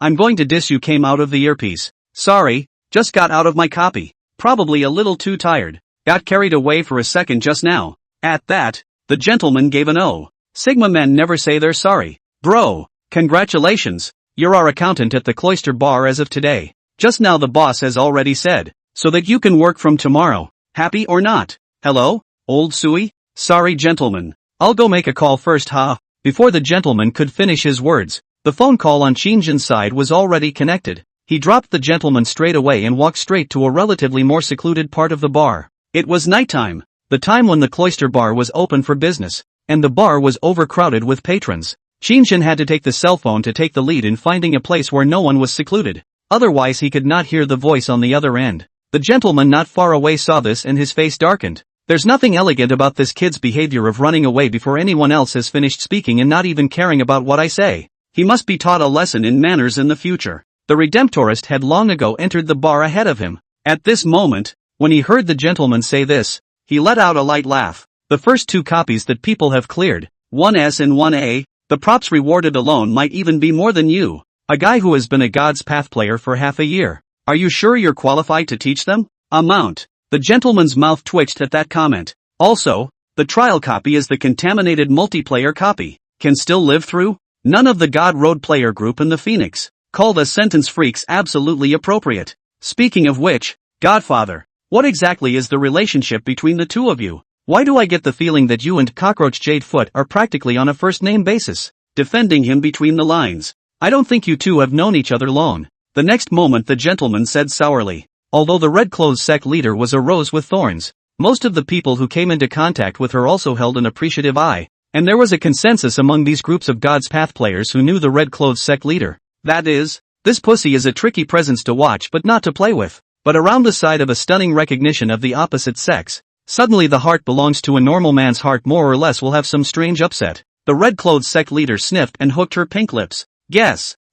[SPEAKER 1] I'm going to diss you came out of the earpiece. Sorry, just got out of my copy. Probably a little too tired. Got carried away for a second just now. At that, the gentleman gave an O. Sigma men never say they're sorry. Bro, congratulations, you're our accountant at the Cloister Bar as of today. Just now the boss has already said, so that you can work from tomorrow. Happy or not? Hello, old Sui? Sorry gentlemen. I'll go make a call first ha. Before the gentleman could finish his words, the phone call on Qin's side was already connected. He dropped the gentleman straight away and walked straight to a relatively more secluded part of the bar. It was nighttime,
[SPEAKER 2] the time when the Cloister Bar was open for business, and the bar was overcrowded with patrons. Qin had to take the cell phone to take the lead in finding a place where no one was secluded. Otherwise he could not hear the voice on the other end. The gentleman not far away saw this and his face darkened. There's nothing elegant about this kid's behavior of running away before anyone else has finished speaking and not even caring about what I say.
[SPEAKER 1] He must be taught a lesson in manners in the future.
[SPEAKER 2] The Redemptorist had long ago entered the bar ahead of him.
[SPEAKER 1] At this moment,
[SPEAKER 2] when he heard the gentleman say this,
[SPEAKER 1] he let out a light laugh.
[SPEAKER 2] The first 2 copies that people have cleared,
[SPEAKER 1] 1S and 1A, the props rewarded alone might even be more than you.
[SPEAKER 2] A guy who has been a God's Path player for half a year.
[SPEAKER 1] Are you sure you're qualified to teach them? Amount. The gentleman's mouth twitched at that comment. Also, the trial copy is the contaminated multiplayer copy. Can still live through? None of the God Road player group in the Phoenix. Called a sentence freaks absolutely appropriate. Speaking of which, Godfather, what exactly is the relationship between the two of you? Why do I get the feeling that you and Cockroach Jadefoot are practically on a first-name basis? Defending him between the lines. I don't think you two have known each other long. The next moment the gentleman said sourly. Although the Red Clothes sect leader was a rose with thorns, most of the people who came into contact with her also held an appreciative eye, and there was a consensus among these groups of God's Path players who knew the Red Clothes sect leader. That is, this pussy is a tricky presence to watch but not to play with. But around the side of a stunning recognition of the opposite sex, suddenly the heart belongs to a normal man's heart more or less will have some strange upset. The Red Clothes sect leader sniffed and hooked her pink lips.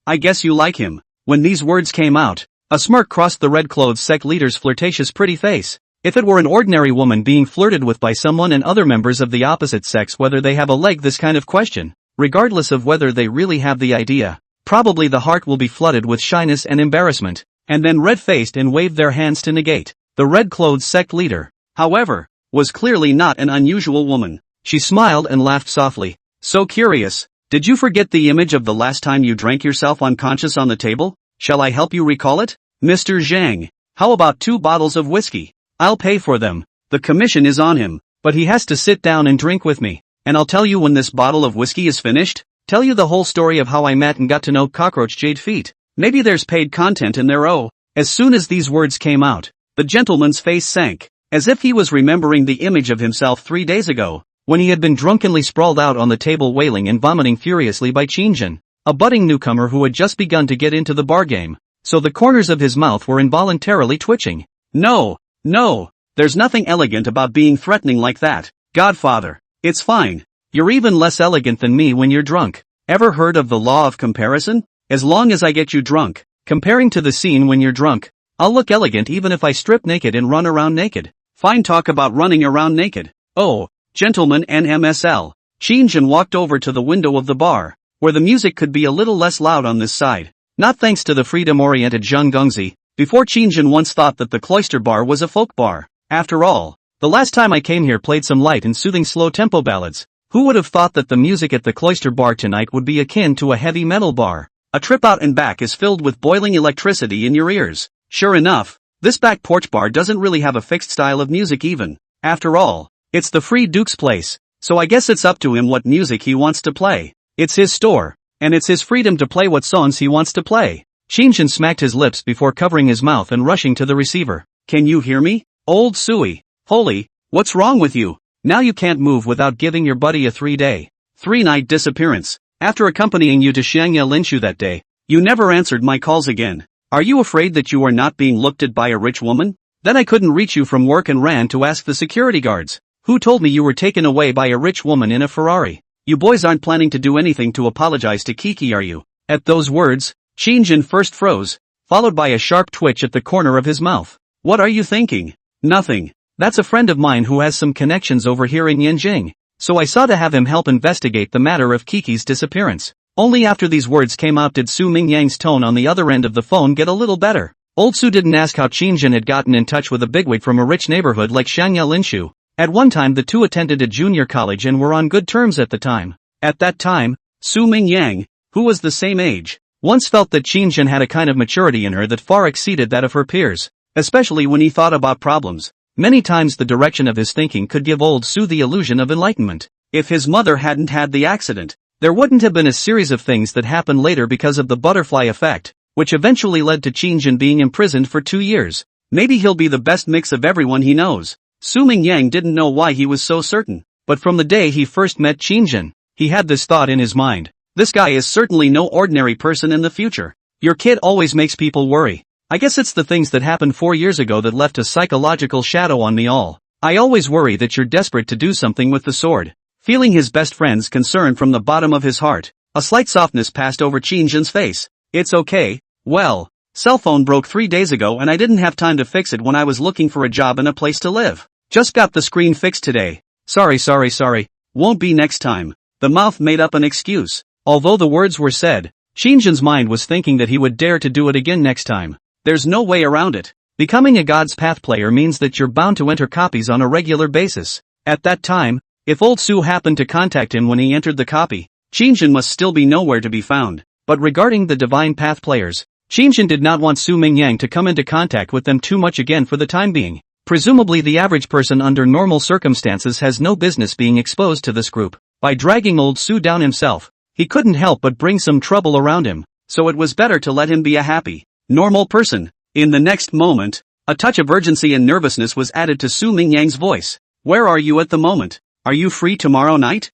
[SPEAKER 1] I guess you like him. When these words came out, a smirk crossed the Red Clothes sect leader's flirtatious pretty face. If it were an ordinary woman being flirted with by someone and other members of the opposite sex whether they have a leg this kind of question, regardless of whether they really have the idea, probably the heart will be flooded with shyness and embarrassment, and then red-faced and wave their hands to negate. The Red Clothes sect leader, however, was clearly not an unusual woman. She smiled and laughed softly. So curious, did you forget the image of the last time you drank yourself unconscious on the table? Shall I help you recall it? Mr. Zhang, how about 2 bottles of whiskey? I'll pay for them. The commission is on him, but he has to sit down and drink with me, and I'll tell you when this bottle of whiskey is finished. Tell you the whole story of how I met and got to know Cockroach Jade Feet. Maybe there's paid content in there. Oh, as soon as these words came out, the gentleman's face sank, as if he was remembering the image of himself 3 days ago, when he had been drunkenly sprawled out on the table wailing and vomiting furiously by Qin, a budding newcomer who had just begun to get into the bar game, so the corners of his mouth were involuntarily twitching. No, there's nothing elegant about being threatening like that, Godfather. It's fine. You're even less elegant than me when you're drunk. Ever heard of the law of comparison? As long as I get you drunk, comparing to the scene when you're drunk, I'll look elegant even if I strip naked and run around naked. Fine talk about running around naked. Oh, gentlemen NMSL. Qin walked over to the window of the bar, where the music could be a little less loud on this side. Not thanks to the freedom-oriented Zhang Gongzi. Before Qin once thought that the Cloister Bar was a folk bar. After all, the last time I came here played some light and soothing slow-tempo ballads. Who would have thought that the music at the Cloister Bar tonight would be akin to a heavy metal bar? A trip out and back is filled with boiling electricity in your ears. Sure enough, this back porch bar doesn't really have a fixed style of music even. After all, it's the Free Duke's place, so I guess it's up to him what music he wants to play. It's his store, and it's his freedom to play what songs he wants to play. Qin smacked his lips before covering his mouth and rushing to the receiver. Can you hear me? Old Sui. Holy, what's wrong with you? Now you can't move without giving your buddy a 3-day, 3-night disappearance. After accompanying you to Xiangya Linshu that day, you never answered my calls again. Are you afraid that you are not being looked at by a rich woman? Then I couldn't reach you from work and ran to ask the security guards. Who told me you were taken away by a rich woman in a Ferrari? You boys aren't planning to do anything to apologize to Kiki, are you? At those words, Qin first froze, followed by a sharp twitch at the corner of his mouth. What are you thinking? Nothing. That's a friend of mine who has some connections over here in Yanjing, so I saw to have him help investigate the matter of Kiki's disappearance. Only after these words came out did Su Mingyang's tone on the other end of the phone get a little better. Old Su didn't ask how Qin had gotten in touch with a bigwig from a rich neighborhood like Shangya Linshu. At one time the two attended a junior college and were on good terms at the time. At that time, Su Mingyang, who was the same age, once felt that Qin had a kind of maturity in her that far exceeded that of her peers, especially when he thought about problems. Many times the direction of his thinking could give old Su the illusion of enlightenment. If his mother hadn't had the accident, there wouldn't have been a series of things that happened later because of the butterfly effect, which eventually led to Qin being imprisoned for 2 years. Maybe he'll be the best mix of everyone he knows. Su Mingyang didn't know why he was so certain, but from the day he first met Qin, he had this thought in his mind. This guy is certainly no ordinary person in the future. Your kid always makes people worry. I guess it's the things that happened 4 years ago that left a psychological shadow on me all. I always worry that you're desperate to do something with the sword. Feeling his best friend's concern from the bottom of his heart, a slight softness passed over Qin's face. It's okay. Well, cell phone broke 3 days ago and I didn't have time to fix it when I was looking for a job and a place to live. Just got the screen fixed today. Sorry. Won't be next time. The mouth made up an excuse. Although the words were said, Qin's mind was thinking that he would dare to do it again next time. There's no way around it. Becoming a God's Path player means that you're bound to enter copies on a regular basis. At that time, if old Su happened to contact him when he entered the copy, Qin must still be nowhere to be found. But regarding the Divine Path players, Qin did not want Su Mingyang to come into contact with them too much again for the time being. Presumably the average person under normal circumstances has no business being exposed to this group. By dragging old Su down himself, he couldn't help but bring some trouble around him, so it was better to let him be a happy, normal person. In the next moment, a touch of urgency and nervousness was added to Su Mingyang's voice. Where are you at the moment? Are you free tomorrow night?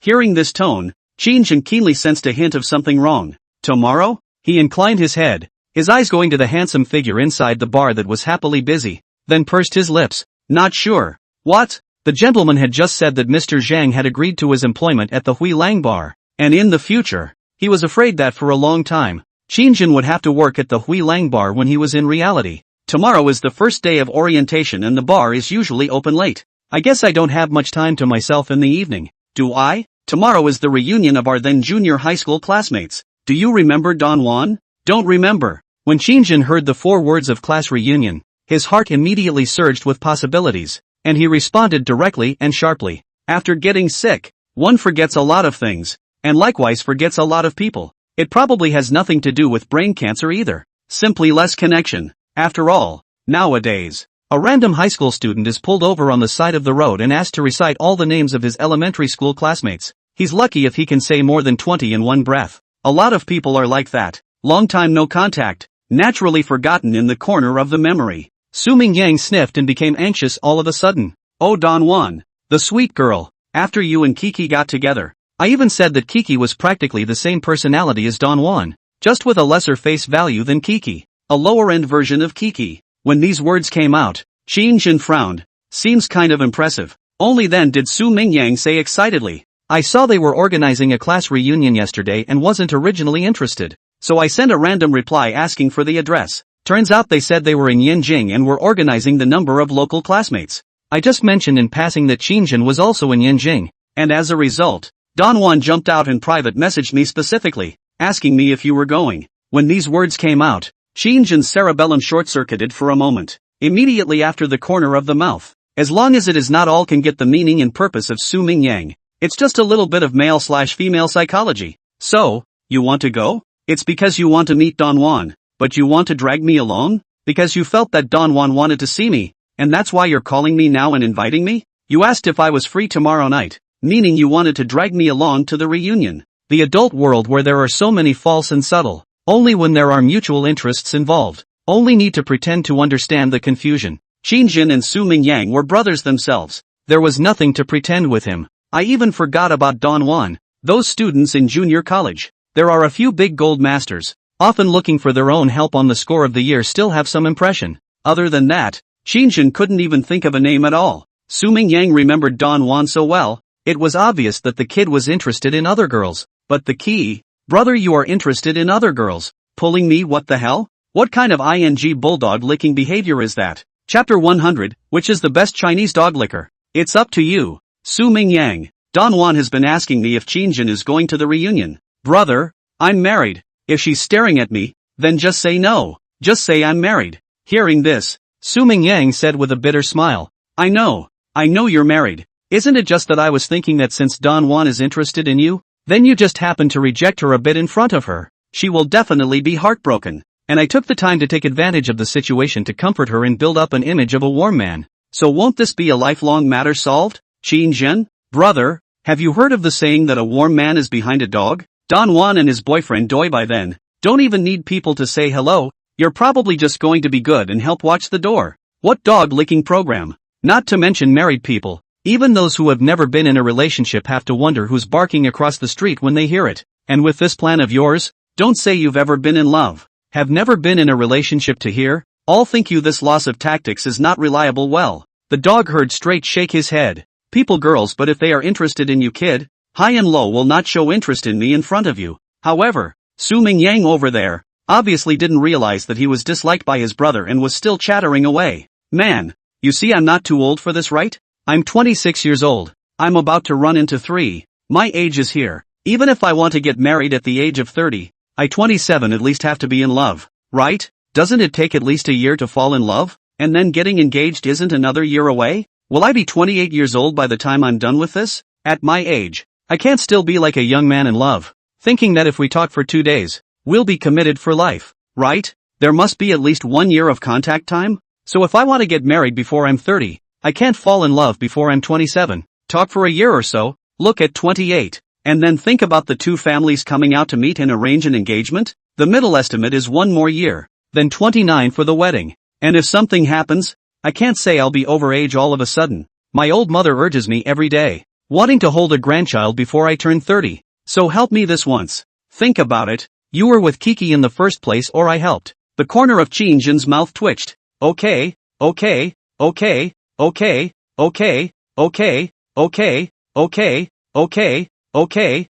[SPEAKER 1] Hearing this tone, Qin keenly sensed a hint of something wrong. Tomorrow? He inclined his head, his eyes going to the handsome figure inside the bar that was happily busy, then pursed his lips. Not sure. What? The gentleman had just said that Mr. Zhang had agreed to his employment at the Hui Lang bar, and in the future, he was afraid that for a long time, Qin would have to work at the Hui Lang bar when he was in reality. Tomorrow is the first day of orientation and the bar is usually open late. I guess I don't have much time to myself in the evening, do I? Tomorrow is the reunion of our then junior high school classmates. Do you remember Don Juan? Don't remember. When Qin heard the 4 words of class reunion, his heart immediately surged with possibilities, and he responded directly and sharply. After getting sick, one forgets a lot of things, and likewise forgets a lot of people. It probably has nothing to do with brain cancer either. Simply less connection. After all, nowadays, a random high school student is pulled over on the side of the road and asked to recite all the names of his elementary school classmates. He's lucky if he can say more than 20 in one breath. A lot of people are like that. Long time no contact, naturally forgotten in the corner of the memory. Su Mingyang sniffed and became anxious all of a sudden. Oh Don Juan, the sweet girl, after you and Kiki got together. I even said that Kiki was practically the same personality as Don Juan, just with a lesser face value than Kiki. A lower-end version of Kiki. When these words came out, Qin frowned. Seems kind of impressive. Only then did Su Mingyang say excitedly, I saw they were organizing a class reunion yesterday and wasn't originally interested, so I sent a random reply asking for the address. Turns out they said they were in Yanjing and were organizing the number of local classmates. I just mentioned in passing that Qin was also in Yanjing, and as a result, Don Juan jumped out and private messaged me specifically, asking me if you were going. When these words came out, Qin's cerebellum short-circuited for a moment, immediately after the corner of the mouth. As long as it is not all can get the meaning and purpose of Su Mingyang, it's just a little bit of male/female psychology. So, you want to go? It's because you want to meet Don Juan, but you want to drag me along? Because you felt that Don Juan wanted to see me, and that's why you're calling me now and inviting me? You asked if I was free tomorrow night, meaning you wanted to drag me along to the reunion. The adult world where there are so many false and subtle, only when there are mutual interests involved, only need to pretend to understand the confusion. Qin and Su Mingyang were brothers themselves. There was nothing to pretend with him. I even forgot about Don Juan. Those students in junior college. There are a few big gold masters, often looking for their own help on the score of the year still have some impression. Other than that, Qin couldn't even think of a name at all. Su Mingyang remembered Don Juan so well,
[SPEAKER 2] It was obvious that the kid was interested in other girls. But the key? Brother, you are interested in other girls. Pulling me, what the hell? What kind of ing bulldog licking behavior is that? Chapter 100, which is the best Chinese dog licker? It's up to you. Su Mingyang. Don Juan has been asking me if Qinjin is going to the reunion. Brother, I'm married. If she's staring at me, then just say no. Just say I'm married. Hearing this, Su Mingyang said with a bitter smile. I know you're married. Isn't it just that I was thinking that since Don Juan is interested in you, then you just happened to reject her a bit in front of her. She will definitely be heartbroken. And I took the time to take advantage of the situation to comfort her and build up an image of a warm man. So won't this be a lifelong matter solved? Qinjin? Brother, have you heard of the saying that a warm man is behind a dog? Don Juan and his boyfriend Doi by then don't even need people to say hello. You're probably just going to be good and help watch the door. What dog licking program? Not to mention married people. Even those who have never been in a relationship have to wonder who's barking across the street when they hear it. And with this plan of yours, don't say you've ever been in love. Have never been in a relationship to hear? All think you this loss of tactics is not reliable. Well, the dog heard straight shake his head. People girls, but if they are interested in you kid, high and low will not show interest in me in front of you. However, Su Mingyang over there obviously didn't realize that he was disliked by his brother and was still chattering away. Man, you see I'm not too old for this, right? I'm 26 years old. I'm about to run into 3. My age is here. Even if I want to get married at the age of 30, I 27 at least have to be in love, right? Doesn't it take at least a year to fall in love? And then getting engaged isn't another year away? Will I be 28 years old by the time I'm done with this? At my age, I can't still be like a young man in love, thinking that if we talk for 2 days, we'll be committed for life, right? There must be at least 1 year of contact time? So if I want to get married before I'm 30, I can't fall in love before I'm 27. Talk for a year or so, look at 28, and then think about the 2 families coming out to meet and arrange an engagement? The middle estimate is 1 more year, then 29 for the wedding. And if something happens, I can't say I'll be over age all of a sudden. My old mother urges me every day, wanting to hold a grandchild before I turn 30. So help me this once. Think about it. You were with Kiki in the first place or I helped. The corner of Qinjin's mouth twitched. Okay. Okay. Okay. Okay, okay, okay, okay, okay, okay, okay,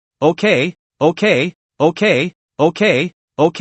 [SPEAKER 2] okay, okay, okay, okay, okay,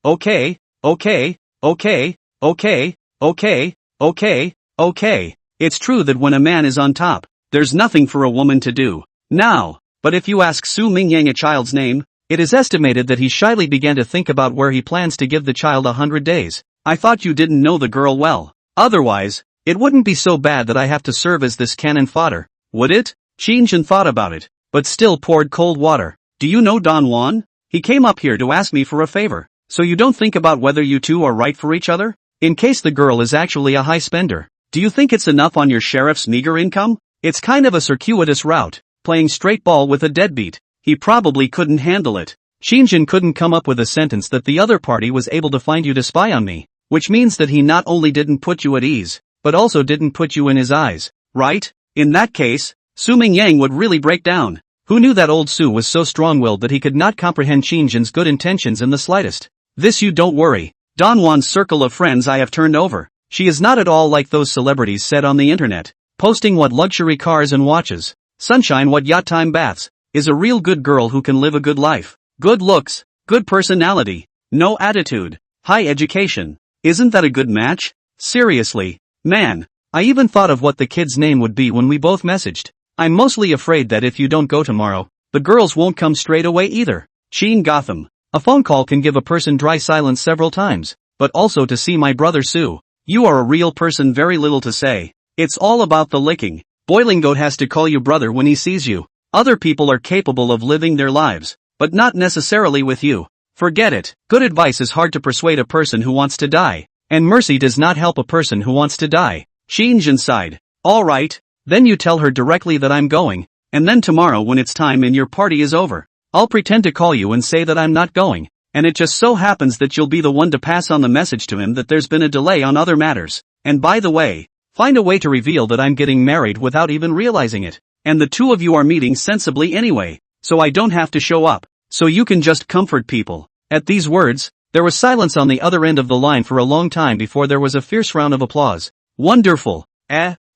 [SPEAKER 2] okay, okay, okay, okay, okay, okay, okay. It's true that when a man is on top, there's nothing for a woman to do. Now, but if you ask Su Mingyang a child's name, it is estimated that he shyly began to think about where he plans to give the child 100 days. I thought you didn't know the girl well. Otherwise, it wouldn't be so bad that I have to serve as this cannon fodder, would it? Qinjin thought about it, but still poured cold water. Do you know Don Juan? He came up here to ask me for a favor. So you don't think about whether you two are right for each other? In case the girl is actually a high spender, do you think it's enough on your sheriff's meager income? It's kind of a circuitous route, playing straight ball with a deadbeat. He probably couldn't handle it. Qinjin couldn't come up with a sentence that the other party was able to find you to spy on me, which means that he not only didn't put you at ease, but also didn't put you in his eyes, right? In that case, Su Mingyang would really break down. Who knew that old Su was so strong-willed that he could not comprehend Qinjin's good intentions in the slightest? This you don't worry. Don Juan's circle of friends I have turned over. She is not at all like those celebrities said on the internet, posting what luxury cars and watches, sunshine what yacht time baths, is a real good girl who can live a good life. Good looks, good personality, no attitude, high education. Isn't that a good match? Seriously. Man, I even thought of what the kid's name would be when we both messaged. I'm mostly afraid that if you don't go tomorrow, the girls won't come straight away either. Sheen Gotham. A phone call can give a person dry silence several times, but also to see my brother Sue. You are a real person, very little to say. It's all about the licking. Boiling Goat has to call you brother when he sees you. Other people are capable of living their lives, but not necessarily with you. Forget it. Good advice is hard to persuade a person who wants to die. And mercy does not help a person who wants to die. Qinjin sighed. Alright, then you tell her directly that I'm going, and then tomorrow when it's time and your party is over, I'll pretend to call you and say that I'm not going, and it just so happens that you'll be the one to pass on the message to him that there's been a delay on other matters, and by the way, find a way to reveal that I'm getting married without even realizing it, and the 2 of you are meeting sensibly anyway, so I don't have to show up, so you can just comfort people. At these words, there was silence on the other end of the line for a long time before there was a fierce round of applause. Wonderful.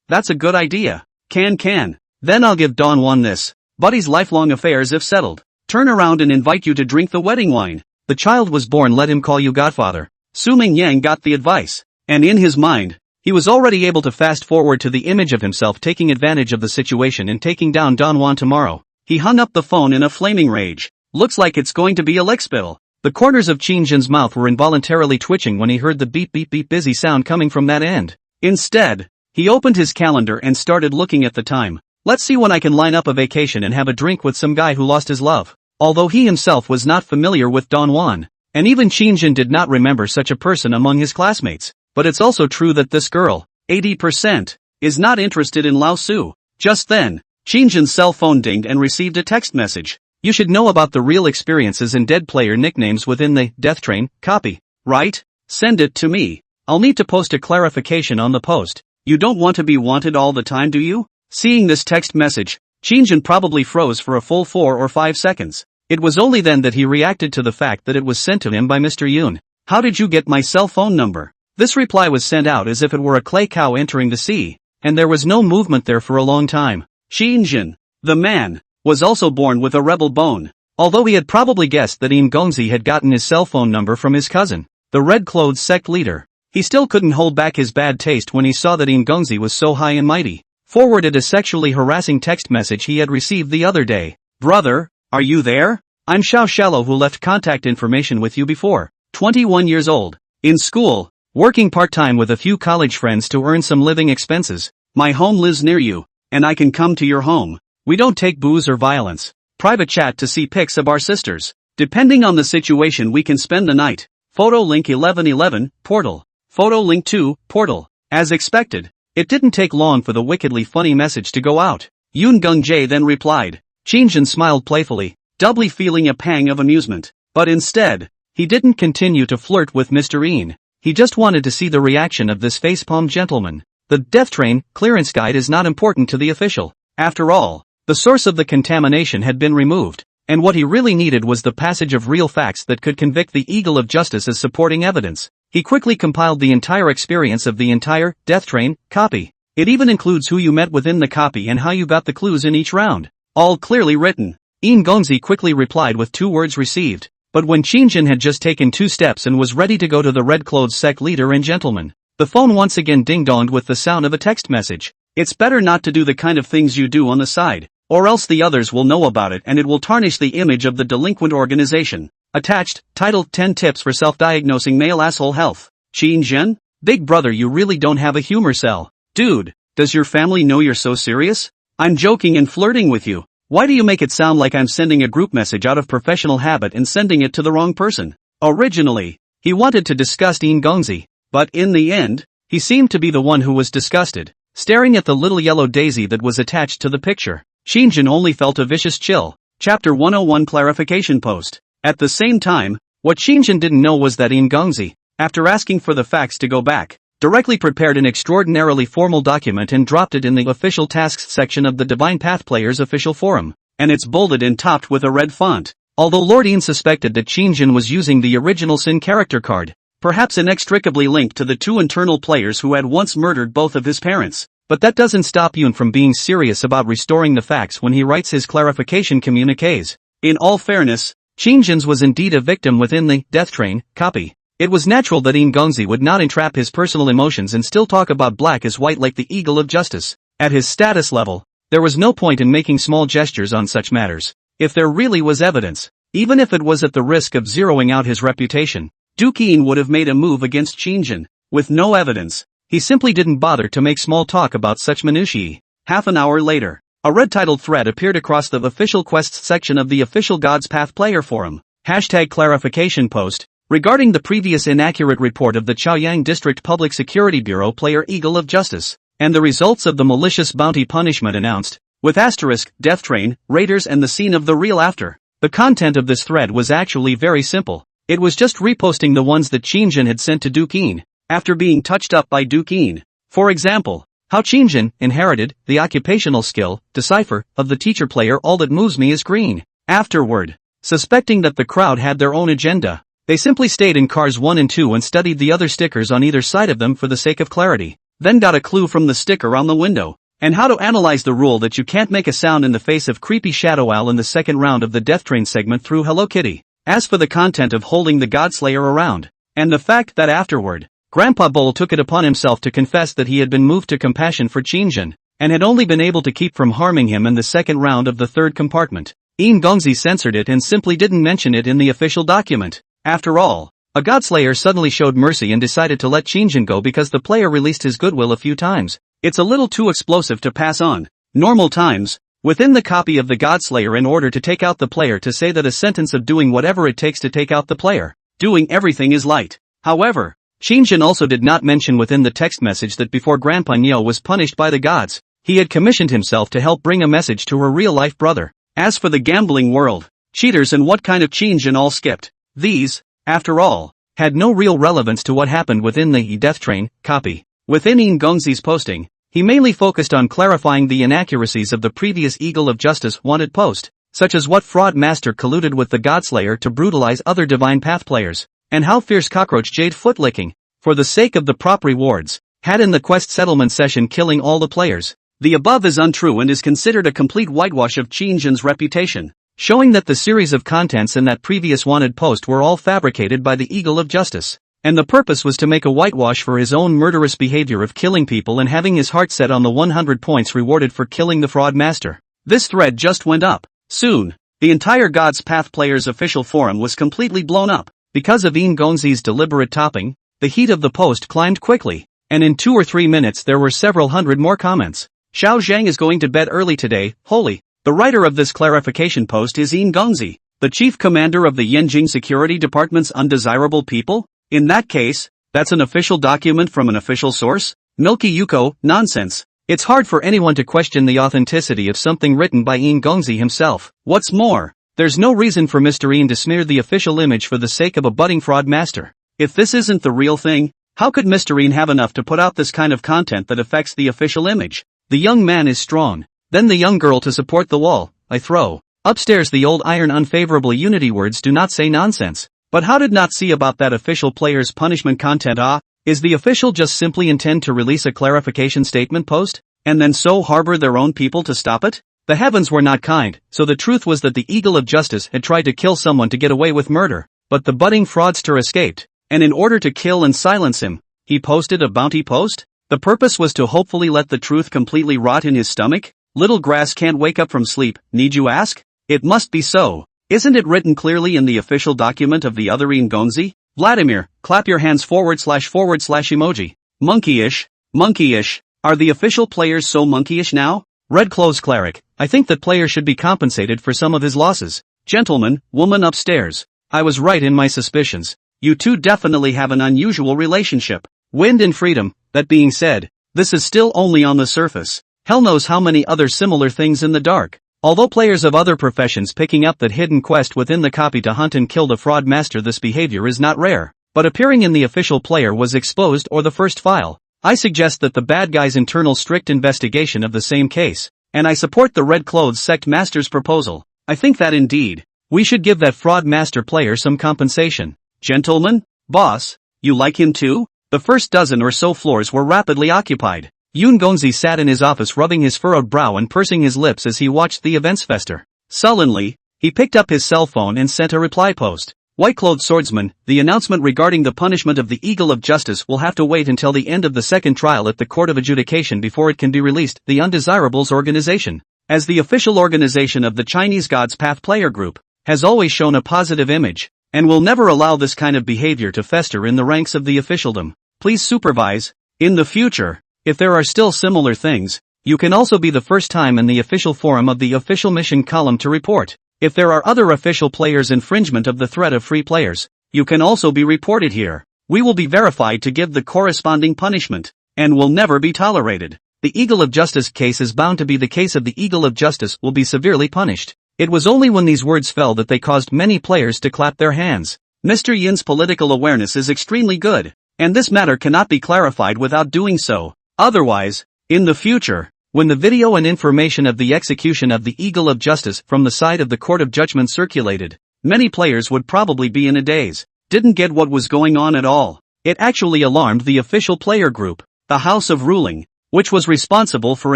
[SPEAKER 2] That's a good idea. Can.
[SPEAKER 1] Then I'll give Don Juan this. Buddy's lifelong affairs if settled. Turn around and invite you to drink the wedding wine.
[SPEAKER 2] The child was born, let him call you godfather.
[SPEAKER 1] Su Ming Yang got the advice. And in his mind, he was already able to fast forward to the image of himself taking advantage of the situation and taking down Don Juan tomorrow. He hung up the phone in a flaming rage. Looks like it's going to be a lickspittle. The corners of Qin Shang's mouth were involuntarily twitching when he heard the beep beep beep busy sound coming from that end. Instead, he opened his calendar and started looking at the time. Let's see when I can line up a vacation and have a drink with some guy who lost his love. Although he himself was not familiar with Don Juan, and even Qin Shang did not remember such a person among his classmates. But it's also true that this girl, 80%, is not interested in Lao Su. Just then, Qin Shang's cell phone dinged and received a text message. You should know about the real experiences and dead player nicknames within the Death Train copy, right? Send it to me. I'll need to post a clarification on the post. You don't want to be wanted all the time, do you? Seeing this text message, Qin Shang probably froze for a full 4 or 5 seconds. It was only then that he reacted to the fact that it was sent to him by Mr. Yoon. How did you get my cell phone number? This reply was sent out as if it were a clay cow entering the sea, and there was no movement there for a long time. Qin Shang, the man, was also born with a rebel bone. Although he had probably guessed that Im Gongzi had gotten his cell phone number from his cousin, the Red Clothes sect leader, he still couldn't hold back his bad taste when he saw that Im Gongzi was so high and mighty. Forwarded a sexually harassing text message he had received the other day. Brother, are you there? I'm Xiao Shallow who left contact information with you before. 21 years old. In school, working part-time with a few college friends to earn some living expenses. My home lives near you, and I can come to your home. We don't take booze or violence. Private chat to see pics of our sisters. Depending on the situation we can spend the night. Photo link 1111, portal. Photo link 2, portal. As expected, it didn't take long for the wickedly funny message to go out. Yoon Gung-jae then replied. Qin Shang smiled playfully, doubly feeling a pang of amusement. But instead, he didn't continue to flirt with Mr. Een. He just wanted to see the reaction of this facepalm gentleman. The Death Train clearance guide is not important to the official. After all, the source of the contamination had been removed, and what he really needed was the passage of real facts that could convict the Eagle of Justice as supporting evidence. He quickly compiled the entire experience of the entire Death Train copy. It even includes who you met within the copy and how you got the clues in each round. All clearly written. Im Gongzi quickly replied with 2 words received. But when Qin Shang had just taken 2 steps and was ready to go to the Red Clothes sect leader and gentleman, the phone once again ding-donged with the sound of a text message. It's better not to do the kind of things you do on the side, or else the others will know about it and it will tarnish the image of the delinquent organization. Attached, titled 10 Tips for Self-Diagnosing Male Asshole Health. Qin Shang? Big brother, you really don't have a humor cell. Dude, does your family know you're so serious? I'm joking and flirting with you. Why do you make it sound like I'm sending a group message out of professional habit and sending it to the wrong person? Originally, he wanted to disgust Im Gongzi, but in the end, he seemed to be the one who was disgusted, staring at the little yellow daisy that was attached to the picture. Qin Shang only felt a vicious chill. Chapter 101 Clarification Post. At the same time, what Qin Shang didn't know was that Im Gongzi, after asking for the facts to go back, directly prepared an extraordinarily formal document and dropped it in the official tasks section of the Divine Path Players official forum, and it's bolded and topped with a red font. Although Lord Een suspected that Qin Shang was using the original Sin character card, perhaps inextricably linked to the 2 internal players who had once murdered both of his parents. But that doesn't stop Yoon from being serious about restoring the facts when he writes his clarification communiques. In all fairness, Qin Shang was indeed a victim within the Death Train copy. It was natural that Im Gongzi would not entrap his personal emotions and still talk about black as white like the Eagle of Justice. At his status level, there was no point in making small gestures on such matters. If there really was evidence, even if it was at the risk of zeroing out his reputation, Duke Een would have made a move against Qin Shang. With no evidence, he simply didn't bother to make small talk about such minutiae. Half an hour later, a red-titled thread appeared across the official quests section of the official God's Path Player Forum. #clarification post. Regarding the previous inaccurate report of the Chaoyang District Public Security Bureau player Eagle of Justice, and the results of the malicious bounty punishment announced, with asterisk, Death Train, Raiders and the scene of the real after. The content of this thread was actually very simple. It was just reposting the ones that Qin Shang had sent to Duke Een, after being touched up by Duke Een. For example, how Qin Shang inherited the occupational skill, decipher, of the teacher player all that moves me is green. Afterward, suspecting that the crowd had their own agenda, they simply stayed in cars 1 and 2 and studied the other stickers on either side of them for the sake of clarity, then got a clue from the sticker on the window. and how to analyze the rule that you can't make a sound in the face of creepy Shadow Owl in the second round of the Death Train segment through Hello Kitty. As for the content of holding the Godslayer around, and the fact that afterward, Grandpa Bull took it upon himself to confess that he had been moved to compassion for Qin Shang, and had only been able to keep from harming him in the second round of the third compartment. Yin Gongzi censored it and simply didn't mention it in the official document. After all, a Godslayer suddenly showed mercy and decided to let Qin Shang go because the player released his goodwill a few times. It's a little too explosive to pass on. Normal times, within the copy of the Godslayer, in order to take out the player, to say that a sentence of doing whatever it takes to take out the player, doing everything, is light. However, Qin Shang also did not mention within the text message that before Grandpa Nyo was punished by the gods, he had commissioned himself to help bring a message to her real-life brother. As for the gambling world, cheaters and what kind of Qin Shang all skipped. These, after all, had no real relevance to what happened within the Death Train copy. Within Yin Gongzi's posting, he mainly focused on clarifying the inaccuracies of the previous Eagle of Justice wanted post, such as what fraud master colluded with the Godslayer to brutalize other Divine Path players, and how fierce cockroach Jade foot-licking, for the sake of the prop rewards, had in the quest settlement session killing all the players. The above is untrue and is considered a complete whitewash of Qin Shang's reputation, showing that the series of contents in that previous wanted post were all fabricated by the Eagle of Justice, and the purpose was to make a whitewash for his own murderous behavior of killing people and having his heart set on the 100 points rewarded for killing the fraud master. This thread just went up. Soon, the entire God's Path players official forum was completely blown up. Because of Yin Gongzi's deliberate topping, the heat of the post climbed quickly, and in 2 or 3 minutes there were several hundred more comments. Xiao Zhang is going to bed early today, holy. The writer of this clarification post is Yin Gongzi, the chief commander of the Yanjing Security Department's undesirable people? In that case, that's an official document from an official source? Milky Yuko, nonsense. It's hard for anyone to question the authenticity of something written by Yin Gongzi himself. What's more, there's no reason for Mr. Yin to smear the official image for the sake of a budding fraud master. If this isn't the real thing, how could Mr. Yin have enough to put out this kind of content that affects the official image? The young man is strong. Then the young girl to support the wall, I throw. Upstairs the old iron unfavorable unity words do not say nonsense. But how did not see about that official player's punishment content? Is the official just simply intend to release a clarification statement post, and then so harbor their own people to stop it? The heavens were not kind, so the truth was that the Eagle of Justice had tried to kill someone to get away with murder, but the budding fraudster escaped, and in order to kill and silence him, he posted a bounty post? The purpose was to hopefully let the truth completely rot in his stomach? Little grass can't wake up from sleep, need you ask? It must be so. Isn't it written clearly in the official document of the other Yin Gongzi? Vladimir, clap your hands / emoji. Monkeyish. Are the official players so monkeyish now? Red Clothes Cleric, I think that player should be compensated for some of his losses. Gentleman, woman upstairs. I was right in my suspicions. You two definitely have an unusual relationship. Wind and freedom. That being said, this is still only on the surface. Hell knows how many other similar things in the dark. Although players of other professions picking up that hidden quest within the copy to hunt and kill the fraud master, this behavior is not rare, but appearing in the official player was exposed or the first file. I suggest that the bad guy's internal strict investigation of the same case, and I support the Red Clothes Sect Master's proposal. I think that indeed, we should give that fraud master player some compensation. Gentlemen, boss, you like him too? The first dozen or so floors were rapidly occupied. Yin Gongzi sat in his office rubbing his furrowed brow and pursing his lips as he watched the events fester. Sullenly, he picked up his cell phone and sent a reply post. White-clothed swordsman, the announcement regarding the punishment of the Eagle of Justice will have to wait until the end of the second trial at the Court of Adjudication before it can be released. The Undesirables organization, as the official organization of the Chinese God's Path player group, has always shown a positive image, and will never allow this kind of behavior to fester in the ranks of the officialdom. Please supervise. In the future, if there are still similar things, you can also be the first time in the official forum of the official mission column to report. If there are other official players' infringement of the threat of free players, you can also be reported here. We will be verified to give the corresponding punishment, and will never be tolerated. The Eagle of Justice case is bound to be the case of the Eagle of Justice will be severely punished. It was only when these words fell that they caused many players to clap their hands. Mr. Yin's political awareness is extremely good, and this matter cannot be clarified without doing so. Otherwise, in the future, when the video and information of the execution of the Eagle of Justice from the side of the Court of Judgment circulated, many players would probably be in a daze. Didn't get what was going on at all. It actually alarmed the official player group. The House of Ruling which was responsible for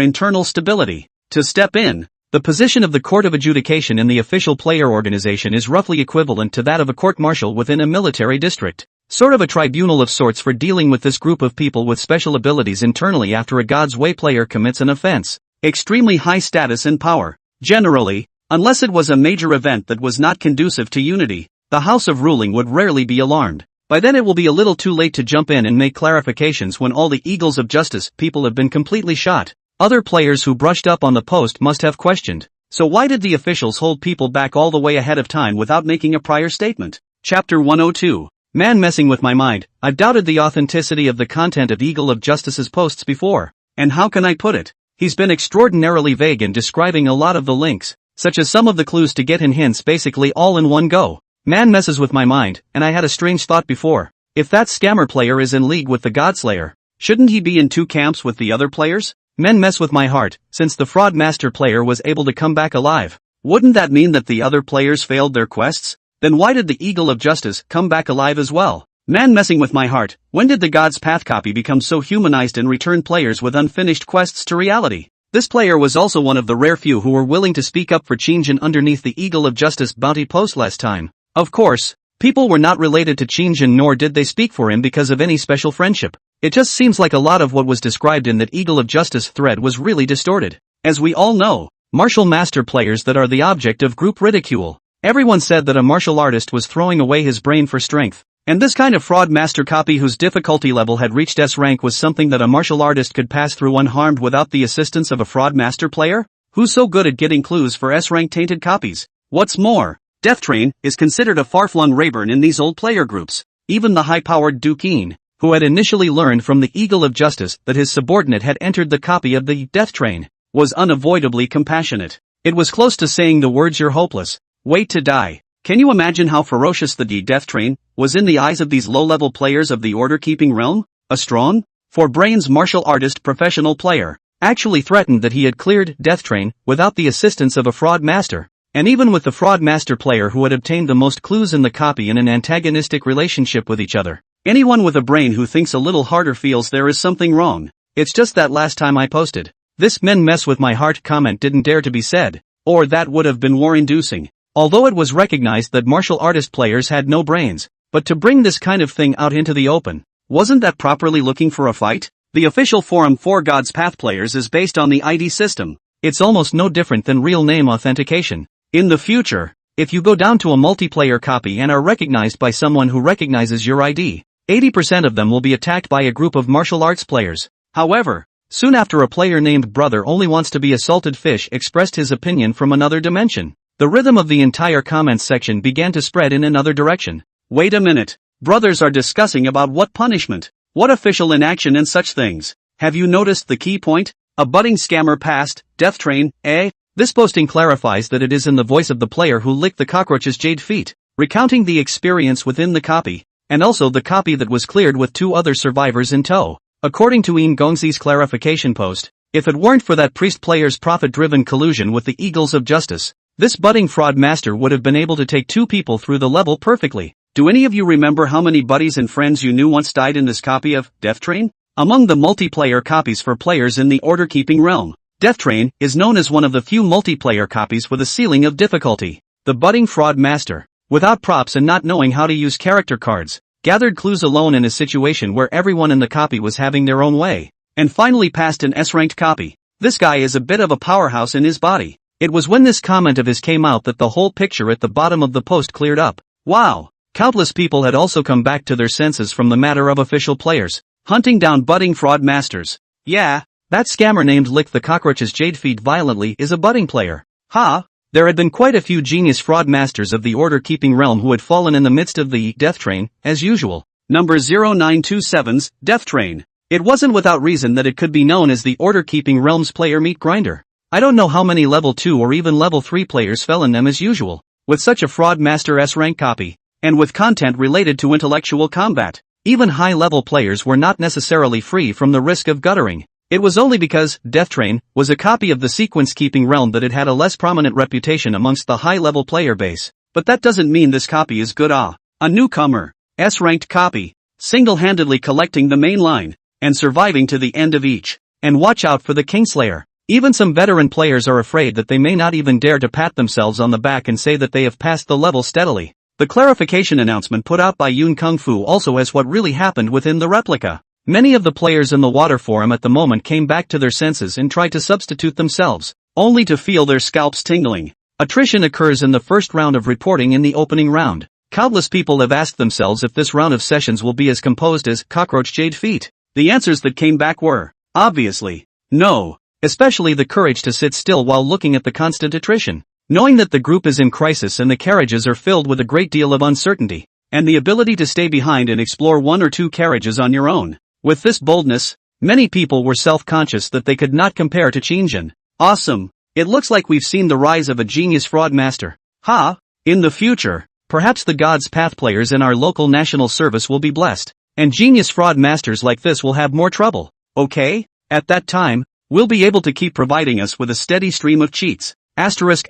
[SPEAKER 1] internal stability. To step in, the position of the Court of Adjudication in the official player organization is roughly equivalent to that of a court-martial within a military district. Sort of a tribunal of sorts for dealing with this group of people with special abilities internally after a God's Way player commits an offense. Extremely high status and power. Generally, unless it was a major event that was not conducive to unity, the House of Ruling would rarely be alarmed. By then it will be a little too late to jump in and make clarifications when all the Eagles of Justice people have been completely shot. Other players who brushed up on the post must have questioned. So why did the officials hold people back all the way ahead of time without making a prior statement? Chapter 102. Man messing with my mind. I've doubted the authenticity of the content of Eagle of Justice's posts before. And how can I put it? He's been extraordinarily vague in describing a lot of the links, such as some of the clues to get in hints basically all in one go. Man messes with my mind, and I had a strange thought before. If that scammer player is in league with the Godslayer, shouldn't he be in two camps with the other players? Men mess with my heart, since the fraud master player was able to come back alive. Wouldn't that mean that the other players failed their quests? Then why did the Eagle of Justice come back alive as well? Man messing with my heart, when did the God's Path copy become so humanized and return players with unfinished quests to reality? This player was also one of the rare few who were willing to speak up for Qin Shang underneath the Eagle of Justice bounty post last time. Of course, people were not related to Qin Shang nor did they speak for him because of any special friendship. It just seems like a lot of what was described in that Eagle of Justice thread was really distorted. As we all know, martial master players that are the object of group ridicule. Everyone said that a martial artist was throwing away his brain for strength. And this kind of fraud master copy whose difficulty level had reached S rank was something that a martial artist could pass through unharmed without the assistance of a fraud master player? Who's so good at getting clues for S rank tainted copies? What's more, Death Train is considered a far-flung Rayburn in these old player groups. Even the high-powered Qin, who had initially learned from the Eagle of Justice that his subordinate had entered the copy of the Death Train, was unavoidably compassionate. It was close to saying the words "you're hopeless. Wait to die." Can you imagine how ferocious the Death Train was in the eyes of these low-level players of the order-keeping realm? A strong, for-brains martial artist professional player actually threatened that he had cleared Death Train without the assistance of a fraud master. And even with the fraud master player who had obtained the most clues in the copy in an antagonistic relationship with each other. Anyone with a brain who thinks a little harder feels there is something wrong. It's just that last time I posted this "men mess with my heart" comment didn't dare to be said, or that would have been war-inducing. Although it was recognized that martial artist players had no brains, but to bring this kind of thing out into the open, wasn't that properly looking for a fight? The official forum for God's Path players is based on the ID system. It's almost no different than real name authentication. In the future, if you go down to a multiplayer copy and are recognized by someone who recognizes your ID, 80% of them will be attacked by a group of martial arts players. However, soon after a player named Brother Only Wants to Be a Salted Fish expressed his opinion from another dimension, the rhythm of the entire comments section began to spread in another direction. Wait a minute. Brothers are discussing about what punishment, what official inaction and such things. Have you noticed the key point? A budding scammer passed, Death Train, eh? This posting clarifies that it is in the voice of the player who licked the cockroach's jade feet, recounting the experience within the copy, and also the copy that was cleared with two other survivors in tow. According to Ian Gongzi's clarification post, if it weren't for that priest player's profit-driven collusion with the Eagles of Justice, this budding fraud master would have been able to take two people through the level perfectly. Do any of you remember how many buddies and friends you knew once died in this copy of Death Train? Among the multiplayer copies for players in the order-keeping realm, Death Train is known as one of the few multiplayer copies with a ceiling of difficulty. The budding fraud master, without props and not knowing how to use character cards, gathered clues alone in a situation where everyone in the copy was having their own way, and finally passed an S-ranked copy. This guy is a bit of a powerhouse in his body. It was when this comment of his came out that the whole picture at the bottom of the post cleared up. Wow! Countless people had also come back to their senses from the matter of official players hunting down budding fraud masters. Yeah, that scammer named Lick the Cockroach's Jade Feet violently is a budding player. Ha! There had been quite a few genius fraud masters of the order-keeping realm who had fallen in the midst of the Death Train, as usual. Number 0927's Death Train. It wasn't without reason that it could be known as the order-keeping realm's player meat grinder. I don't know how many level 2 or even level 3 players fell in them as usual, with such a fraud master S-rank copy, and with content related to intellectual combat. Even high-level players were not necessarily free from the risk of guttering. It was only because Death Train was a copy of the sequence-keeping realm that it had a less prominent reputation amongst the high-level player base. But that doesn't mean this copy is good. A newcomer, S-ranked copy, single-handedly collecting the main line, and surviving to the end of each
[SPEAKER 2] And watch out for the Kingslayer. Even some veteran players are afraid that they may not even dare to pat themselves on the back and say that they have passed the level steadily. The clarification announcement put out by Yun Kung Fu also has what really happened within the replica. Many of the players in the water forum at the moment came back to their senses and tried to substitute themselves, only to feel their scalps tingling. Attrition occurs in the first round of reporting in the opening round. Countless people have asked themselves if this round of sessions will be as composed as Cockroach Jade Feet.
[SPEAKER 1] The answers that came back were, obviously, no.
[SPEAKER 2] Especially the courage to sit still while looking at the constant attrition, knowing that the group is in crisis and the carriages are filled with a great deal of uncertainty,
[SPEAKER 1] and the ability to stay behind and explore one or two carriages on your own. With this boldness, many people were self-conscious that they could not compare to Qin Shang. Awesome. It looks like we've seen the rise of a genius fraud master. Ha! In the future, perhaps the God's Path players in our local national service will be blessed, and genius fraud masters like this will have more trouble. Okay? At that time, we'll be able to keep providing us with a steady stream of cheats. If there's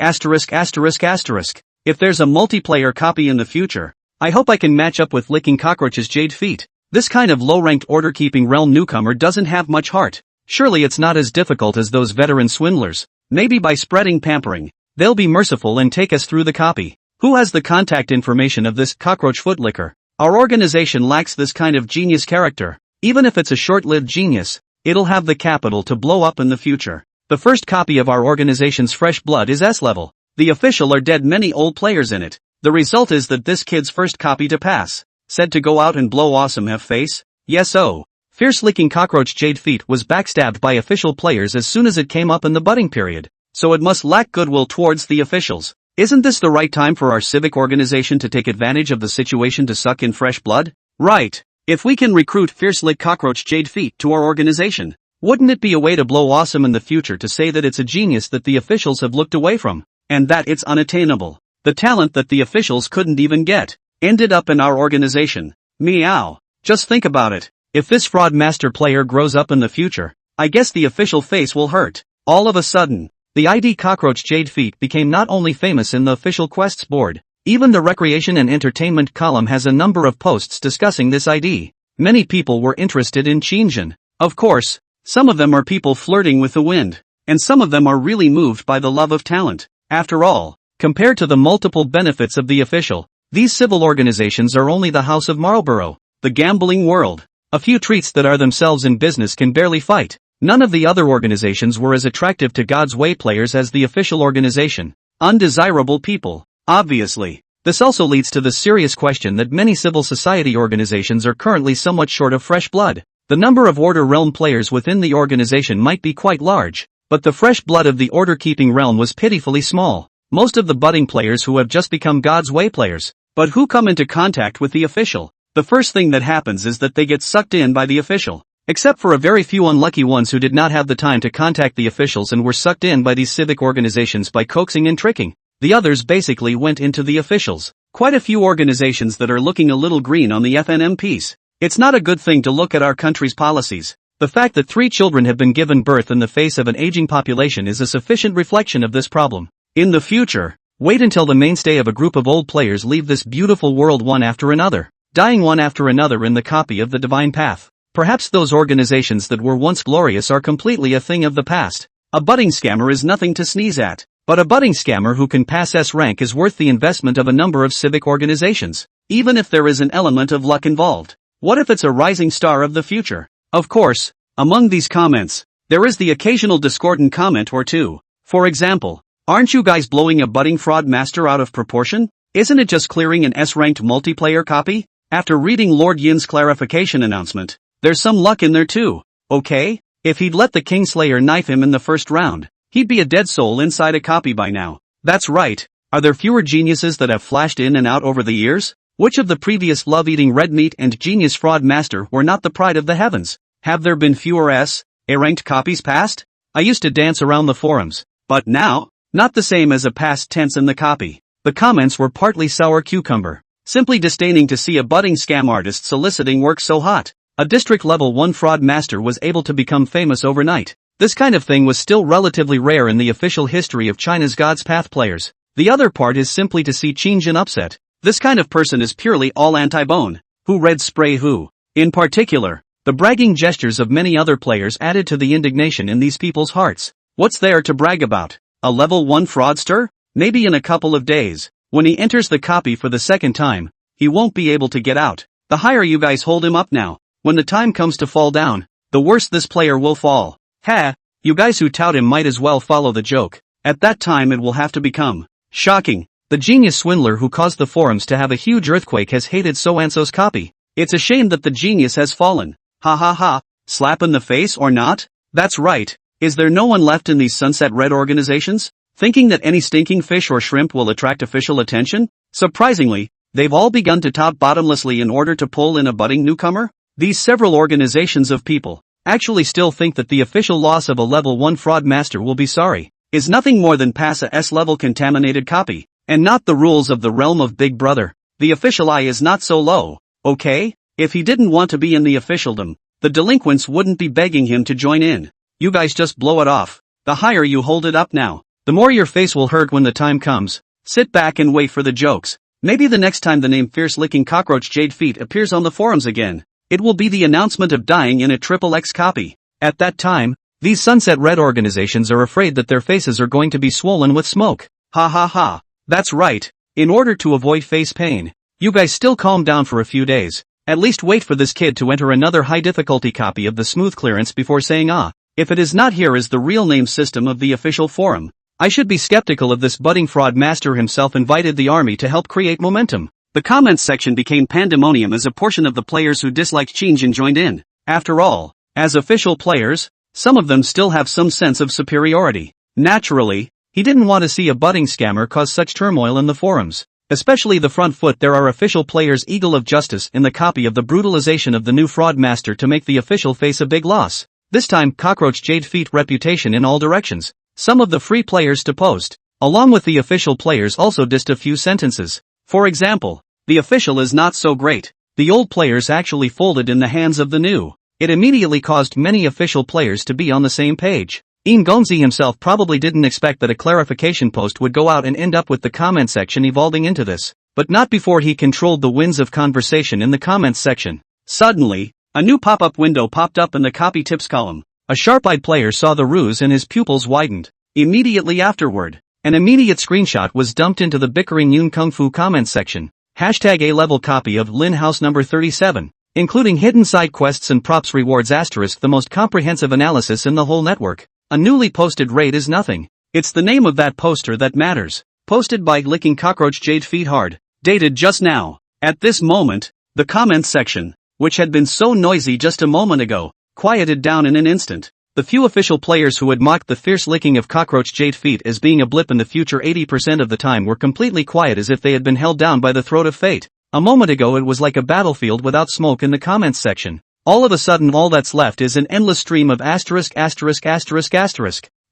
[SPEAKER 1] a multiplayer copy in the future, I hope I can match up with Licking Cockroach's Jade Feet. This kind of low-ranked order-keeping realm newcomer doesn't have much heart. Surely it's not as difficult as those veteran swindlers. Maybe by spreading pampering, they'll be merciful and take us through the copy. Who has the contact information of this cockroach footlicker? Our organization lacks this kind of genius character. Even if it's a short-lived genius, it'll have the capital to blow up in the future. The first copy of our organization's Fresh Blood is S-level. The official are dead, many old players in it. The result is that this kid's first copy to pass, said to go out and blow awesome have face? Yes oh. Fierce Licking Cockroach Jade Feet was backstabbed by official players as soon as it came up in the budding period, so it must lack goodwill towards the officials. Isn't this the right time for our civic organization to take advantage of the situation to suck in fresh blood? Right. If we can recruit Fierce Lick Cockroach Jade Feet to our organization, wouldn't it be a way to blow awesome in the future to say that it's a genius that the officials have looked away from, and that it's unattainable? The talent that the officials couldn't even get, ended up in our organization. Meow. Just think about it. If this fraud master player grows up in the future, I guess the official face will hurt. All of a sudden, the ID Cockroach Jade Feet became not only famous in the official quests board, even the recreation and entertainment column has a number of posts discussing this ID. Many people were interested in Qin Shang. Of course, some of them are people flirting with the wind, and some of them are really moved by the love of talent. After all, compared to the multiple benefits of the official, these civil organizations are only the House of Marlborough, the gambling world. A few treats that are themselves in business can barely fight. None of the other organizations were as attractive to God's Way players as the official organization. Undesirable people. Obviously, this also leads to the serious question that many civil society organizations are currently somewhat short of fresh blood. The number of Order Realm players within the organization might be quite large, but the fresh blood of the order-keeping realm was pitifully small. Most of the budding players who have just become God's Way players, but who come into contact with the official, the first thing that happens is that they get sucked in by the official. Except for a very few unlucky ones who did not have the time to contact the officials and were sucked in by these civic organizations by coaxing and tricking. The others basically went into the officials. Quite a few organizations that are looking a little green on the FNM piece. It's not a good thing to look at our country's policies. The fact that 3 children have been given birth in the face of an aging population is a sufficient reflection of this problem. In the future, wait until the mainstay of a group of old players leave this beautiful world one after another, dying one after another in the copy of the Divine Path. Perhaps those organizations that were once glorious are completely a thing of the past. A budding scammer is nothing to sneeze at. But a budding scammer who can pass S rank is worth the investment of a number of civic organizations, even if there is an element of luck involved. What if it's a rising star of the future? Of course, among these comments, there is the occasional discordant comment or two. For example, aren't you guys blowing a budding fraud master out of proportion? Isn't it just clearing an S-ranked multiplayer copy? After reading Lord Yin's clarification announcement, there's some luck in there too, okay? If he'd let the Kingslayer knife him in the first round, he'd be a dead soul inside a copy by now. That's right. Are there fewer geniuses that have flashed in and out over the years? Which of the previous love-eating red meat and genius fraud master were not the pride of the heavens? Have there been fewer S-ranked copies passed? I used to dance around the forums, but now, not the same as a past tense in the copy. The comments were partly sour cucumber, simply disdaining to see a budding scam artist soliciting work so hot. A district level 1 fraud master was able to become famous overnight. This kind of thing was still relatively rare in the official history of China's God's Path players. The other part is simply to see Qin Shang upset. This kind of person is purely all anti-bone. Who red spray who? In particular,
[SPEAKER 2] The bragging gestures of many other players added to the indignation in these people's hearts. What's there to brag about? A level 1 fraudster? Maybe in a couple of days, when he enters the copy for the second time, he won't be able to get out. The higher you guys hold him up now, when the time comes to fall down, the worse this player will fall. Ha! You guys who tout him might as well follow the joke. At that time it will have to become shocking. The genius Swindler who caused the forums to have a huge earthquake has hated So-and-so's copy. It's a shame that the genius has fallen. Ha ha ha. Slap in the face or not? That's right. Is there no one left in these sunset red organizations, thinking that any stinking fish or shrimp will attract official attention? Surprisingly, they've all begun to tout bottomlessly in order to pull in a budding newcomer. These several organizations of people actually still think that the official loss of a level 1 fraud master will be sorry, is nothing more than pass a S-level contaminated copy, and not the rules of the realm of Big Brother. The official eye is not so low, okay? If he didn't want to be in the officialdom, the delinquents wouldn't be begging him to join in. You guys just blow it off. The higher you hold it up now, the more your face will hurt when the time comes. Sit back and wait for the jokes. Maybe the next time the name Fierce-Licking Cockroach Jade Feet appears on the forums again, it will be the announcement of dying in a XXX copy. At that time, these Sunset Red organizations are afraid that their faces are going to be swollen with smoke. Ha ha ha. That's right. In order to avoid face pain, you guys still calm down for a few days. At least wait for this kid to enter another high difficulty copy of the smooth clearance before saying if it is not here is the real name system of the official forum. I should be skeptical of this budding fraud master himself invited the army to help create momentum. The comments section became pandemonium as a portion of the players who disliked Qin Shang joined in. After all, as official players, some of them still have some sense of superiority. Naturally, he didn't want to see a budding scammer cause such turmoil in the forums. Especially the front foot. There are official players eagle of justice in the copy of the brutalization of the new fraud master to make the official face a big loss. This time Cockroach Jade Feet reputation in all directions. Some of the free players to post, along with the official players also dissed a few sentences. For example, the official is not so great. The old players actually folded in the hands of the new. It immediately caused many official players to be on the same page. Gonzi himself probably didn't expect that a clarification post would go out and end up with the comment section evolving into this, but not before he controlled the winds of conversation in the comments section. Suddenly, a new pop-up window popped up in the copy tips column. A sharp-eyed player saw the ruse and his pupils widened. Immediately afterward, an immediate screenshot was dumped into the bickering Yun Kung Fu comments section. Hashtag A-level copy of Lin House number 37, including hidden side quests and props rewards asterisk the most comprehensive analysis in the whole network. A newly posted raid is nothing. It's the name of that poster that matters. Posted by Licking Cockroach Jade Feet Hard. Dated just now. At this moment, the comments section, which had been so noisy just a moment ago, quieted down in an instant. The few official players who had mocked the fierce licking of Cockroach Jade Feet as being a blip in the future 80% of the time were completely quiet as if they had been held down by the throat of fate. A moment ago it was like a battlefield without smoke in the comments section. All of a sudden all that's left is an endless stream of asterisk.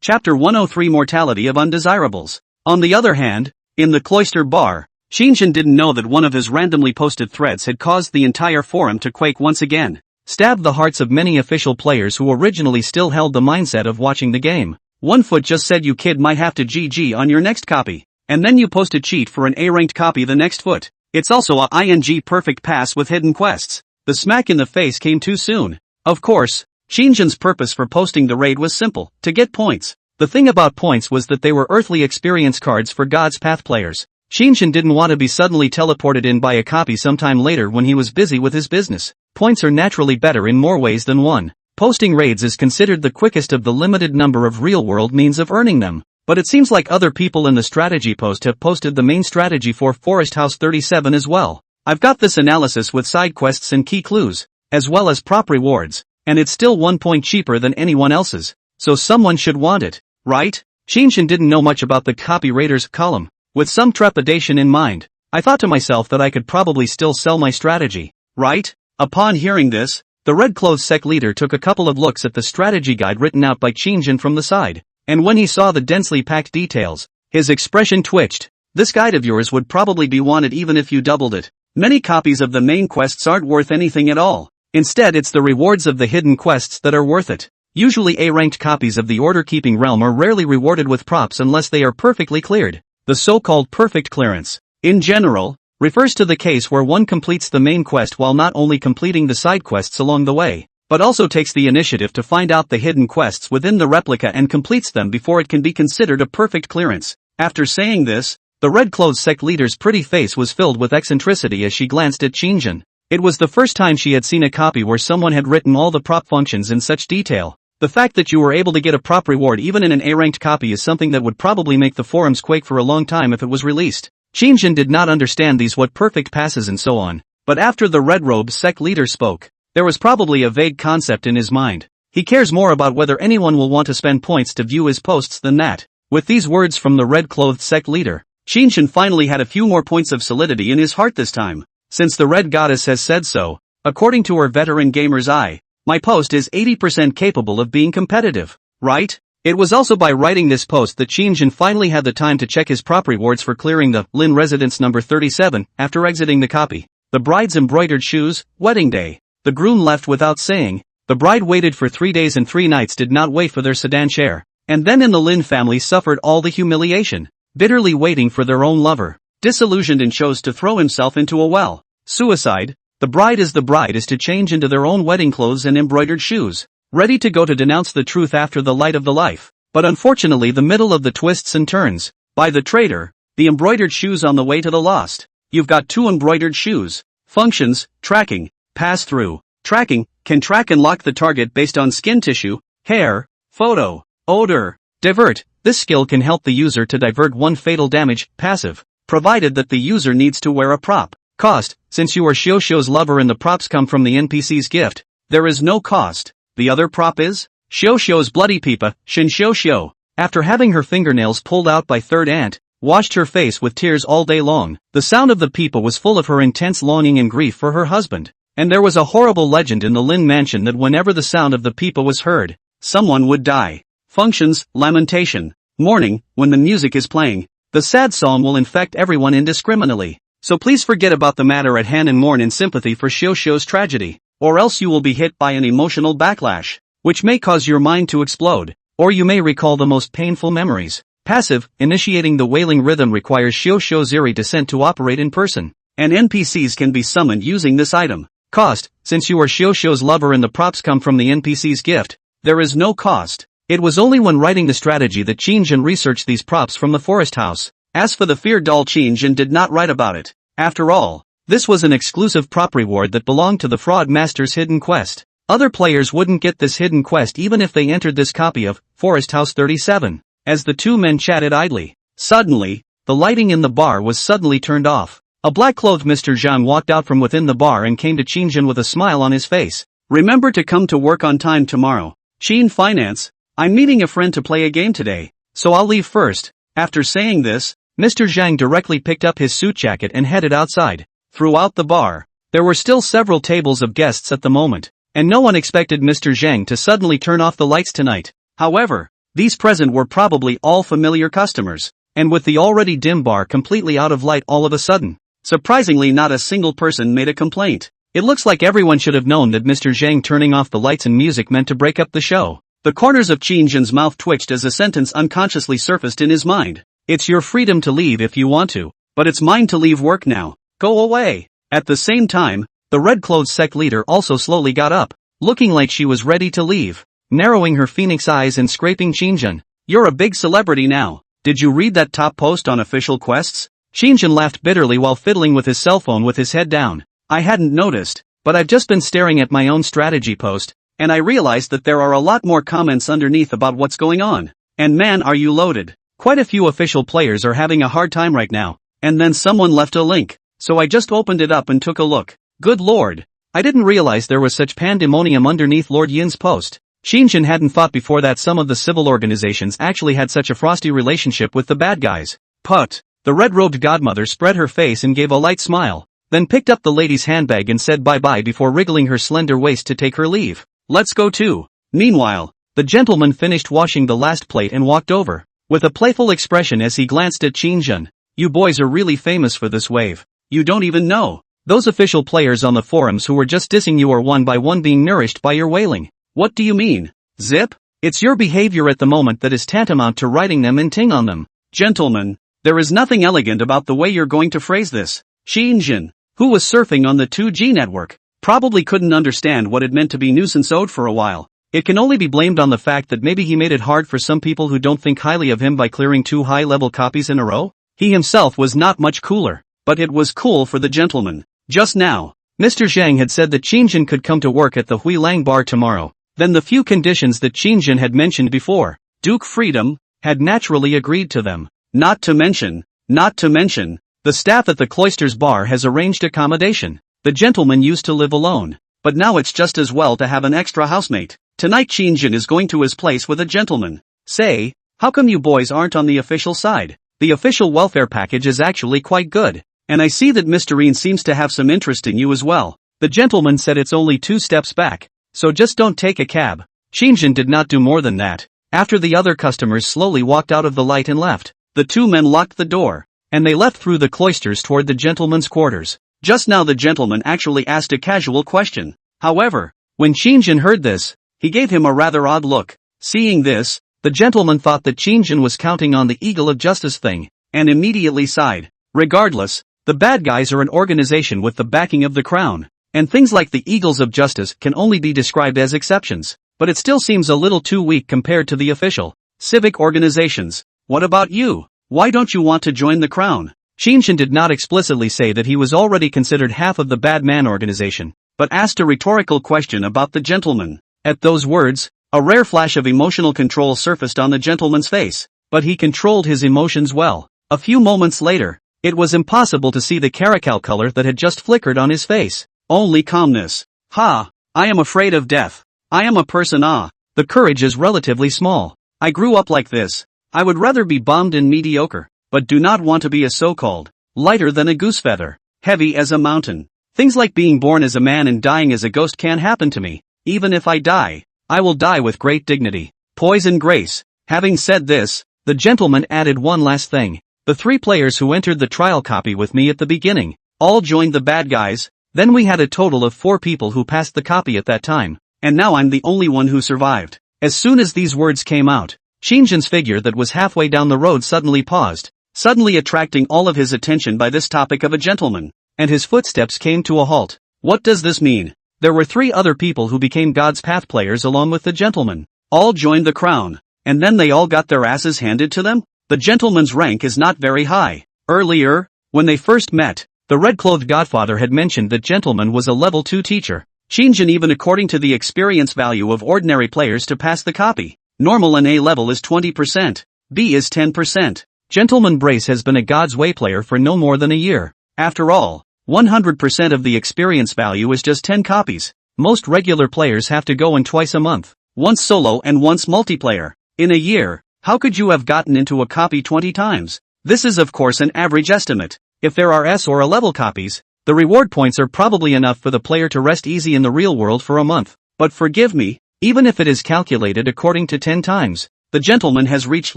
[SPEAKER 2] Chapter 103 Mortality of Undesirables. On the other hand, in the cloister bar, Qin Shang didn't know that one of his randomly posted threads had caused the entire forum to quake once again. Stabbed the hearts of many official players who originally still held the mindset of watching the game. One foot just said you kid might have to GG on your next copy, and then you post a cheat for an A-ranked copy the next foot. It's also a ING perfect pass with hidden quests. The smack in the face came too soon. Of course, Qin Shang's purpose for posting the raid was simple, to get points. The thing about points was that they were earthly experience cards for God's Path players. Qin Shang didn't want to be suddenly teleported in by a copy sometime later when he was busy with his business. Points are naturally better in more ways than one. Posting raids is considered the quickest of the limited number of real-world means of earning them. But it seems like other people in the strategy post have posted the main strategy for Forest House 37 as well. I've got this analysis with side quests and key clues, as well as prop rewards, and it's still 1 point cheaper than anyone else's, so someone should want it, right? Qin Shang didn't know much about the copy raiders column. With some trepidation in mind, I thought to myself that I could probably still sell my strategy, right? Upon hearing this, the Red Clothes sect leader took a couple of looks at the strategy guide written out by Qin Shang from the side, and when he saw the densely packed details, his expression twitched. This guide of yours would probably be wanted even if you doubled it. Many copies of the main quests aren't worth anything at all. Instead it's the rewards of the hidden quests that are worth it. Usually A-ranked copies of the order-keeping realm are rarely rewarded with props unless they are perfectly cleared. The so-called perfect clearance, in general, refers to the case where one completes the main quest while not only completing the side quests along the way. but also takes the initiative to find out the hidden quests within the replica and completes them before it can be considered a perfect clearance. After saying this, the red-clothed sect leader's pretty face was filled with eccentricity as she glanced at Qin. It was the first time she had seen a copy where someone had written all the prop functions in such detail. The fact that you were able to get a prop reward even in an A-ranked copy is something that would probably make the forums quake for a long time if it was released. Qin did not understand these what perfect passes and so on, but after the red-robe sect leader spoke, there was probably a vague concept in his mind. He cares more about whether anyone will want to spend points to view his posts than that. With these words from the red-clothed sect leader, Qin finally had a few more points of solidity in his heart this time. Since the red goddess has said so, according to her veteran gamer's eye, my post is 80% capable of being competitive, right? It was also by writing this post that Qin finally had the time to check his prop rewards for clearing the Lin residence number 37 after exiting the copy. The bride's embroidered shoes, wedding day. The groom left without saying. The bride waited for 3 days and 3 nights, did not wait for their sedan share. And then in the Lin family suffered all the humiliation, bitterly waiting for their own lover. Disillusioned and chose to throw himself into a well. Suicide. The bride is to change into their own wedding clothes and embroidered shoes, ready to go to denounce the truth after the light of the life. But unfortunately the middle of the twists and turns. By the traitor, the embroidered shoes on the way to the lost. You've got 2 embroidered shoes. Functions, tracking, pass through. Tracking, can track and lock the target based on skin tissue, hair, photo, odor. Divert, this skill can help the user to divert 1 fatal damage, passive, provided that the user needs to wear a prop. Cost, since you are Xiaoxiao's lover and the props come from the NPC's gift, there is no cost. The other prop is Xiaoxiao's bloody pipa, Shin Xiaoxiao. After having her fingernails pulled out by third aunt, washed her face with tears all day long, the sound of the pipa was full of her intense longing and grief for her husband. And there was a horrible legend in the Lin mansion that whenever the sound of the pipa was heard, someone would die. Functions, lamentation, mourning, when the music is playing, the sad song will infect everyone indiscriminately. So please forget about the matter at hand and mourn in sympathy for Xiaoxiao's tragedy, or else you will be hit by an emotional backlash, which may cause your mind to explode, or you may recall the most painful memories. Passive, initiating the wailing rhythm requires Xiaoxiao's eerie descent to operate in person, and NPCs can be summoned using this item. Cost, since you are Xiaoxiao's lover and the props come from the NPC's gift, there is no cost. It was only when writing the strategy that Qin researched these props from the forest house. As for the fear doll, Qin did not write about it. After all, this was an exclusive prop reward that belonged to the fraud master's hidden quest. Other players wouldn't get this hidden quest even if they entered this copy of Forest House 37. As the 2 men chatted idly, suddenly, the lighting in the bar was suddenly turned off. A black-clothed Mr. Zhang walked out from within the bar and came to Qin with a smile on his face. Remember to come to work on time tomorrow. Qin Finance, I'm meeting a friend to play a game today, so I'll leave first. After saying this, Mr. Zhang directly picked up his suit jacket and headed outside. Throughout the bar, there were still several tables of guests at the moment, and no one expected Mr. Zhang to suddenly turn off the lights tonight. However, these present were probably all familiar customers, and with the already dim bar completely out of light all of a sudden, surprisingly not a single person made a complaint. It looks like everyone should have known that Mr. Zhang turning off the lights and music meant to break up the show. The corners of Qin's mouth twitched as a sentence unconsciously surfaced in his mind. It's your freedom to leave if you want to, but it's mine to leave work now. Go away. At the same time, the red-clothed sect leader also slowly got up, looking like she was ready to leave, narrowing her phoenix eyes and scraping Qin. You're a big celebrity now. Did you read that top post on official quests? Qin laughed bitterly while fiddling with his cell phone with his head down. I hadn't noticed, but I've just been staring at my own strategy post, and I realized that there are a lot more comments underneath about what's going on. And man, are you loaded. Quite a few official players are having a hard time right now, and then someone left a link, so I just opened it up and took a look. Good lord. I didn't realize there was such pandemonium underneath Lord Yin's post. Qin hadn't thought before that some of the civil organizations actually had such a frosty relationship with the bad guys. Put. The red-robed godmother spread her face and gave a light smile, then picked up the lady's handbag and said bye-bye before wriggling her slender waist to take her leave. Let's go too. Meanwhile, the gentleman finished washing the last plate and walked over, with a playful expression as he glanced at Qin. You boys are really famous for this wave. You don't even know. Those official players on the forums who were just dissing you are one by one being nourished by your wailing. What do you mean? Zip? It's your behavior at the moment that is tantamount to writing them and ting on them. Gentlemen, there is nothing elegant about the way you're going to phrase this. Qin, who was surfing on the 2G network,
[SPEAKER 1] Probably couldn't understand what it meant to be nuisance-owed for a while. It can only be blamed on the fact that maybe he made it hard for some people who don't think highly of him by clearing 2 high-level copies in a row. He himself was not much cooler, but it was cool for the gentleman. Just now, Mr. Zhang had said that Qin could come to work at the Huilang bar tomorrow. Then the few conditions that Qin had mentioned before, Duke Freedom, had naturally agreed to them. Not to mention, the staff at the Cloisters bar has arranged accommodation. The gentleman used to live alone, but now it's just as well to have an extra housemate. Tonight Qin is going to his place with a gentleman. Say, how come you boys aren't on the official side? The official welfare package is actually quite good, and I see that Mr. Ian seems to have some interest in you as well. The gentleman said it's only 2 steps back, so just don't take a cab. Qin did not do more than that. After the other customers slowly walked out of the light and left, the 2 men locked the door, and they left through the cloisters toward the gentleman's quarters. Just now the gentleman actually asked a casual question. However, when Qin heard this, he gave him a rather odd look. Seeing this, the gentleman thought that Qin was counting on the Eagle of Justice thing, and immediately sighed. Regardless, the bad guys are an organization with the backing of the crown, and things like the Eagles of Justice can only be described as exceptions, but it still seems a little too weak compared to the official civic organizations. What about you? Why don't you want to join the crown? Qin did not explicitly say that he was already considered half of the bad man organization, but asked a rhetorical question about the gentleman. At those words, a rare flash of emotional control surfaced on the gentleman's face, but he controlled his emotions well. A few moments later, it was impossible to see the caracal color that had just flickered on his face. Only calmness. Ha! I am afraid of death. I am a person. The courage is relatively small. I grew up like this. I would rather be bummed and mediocre, but do not want to be a so-called lighter than a goose feather, heavy as a mountain. Things like being born as a man and dying as a ghost can happen to me. Even if I die, I will die with great dignity, poise and grace. Having said this, the gentleman added one last thing. The 3 players who entered the trial copy with me at the beginning all joined the bad guys. Then we had a total of 4 people who passed the copy at that time, and now I'm the only one who survived. As soon as these words came out, Qin's figure that was halfway down the road suddenly paused, suddenly attracting all of his attention by this topic of a gentleman, and his footsteps came to a halt. What does this mean? There were 3 other people who became God's Path players along with the gentleman. All joined the crown, and then they all got their asses handed to them? The gentleman's rank is not very high. Earlier, when they first met, the red-clothed godfather had mentioned that gentleman was a level 2 teacher. Qin even according to the experience value of ordinary players to pass the copy. Normal and A level is 20%, B is 10%. Gentleman Brace has been a God's Way player for no more than a year. After all, 100% of the experience value is just 10 copies. Most regular players have to go in twice a month, once solo and once multiplayer. In a year, how could you have gotten into a copy 20 times? This is of course an average estimate. If there are S or A level copies, the reward points are probably enough for the player to rest easy in the real world for a month. But forgive me, even if it is calculated according to 10 times, the gentleman has reached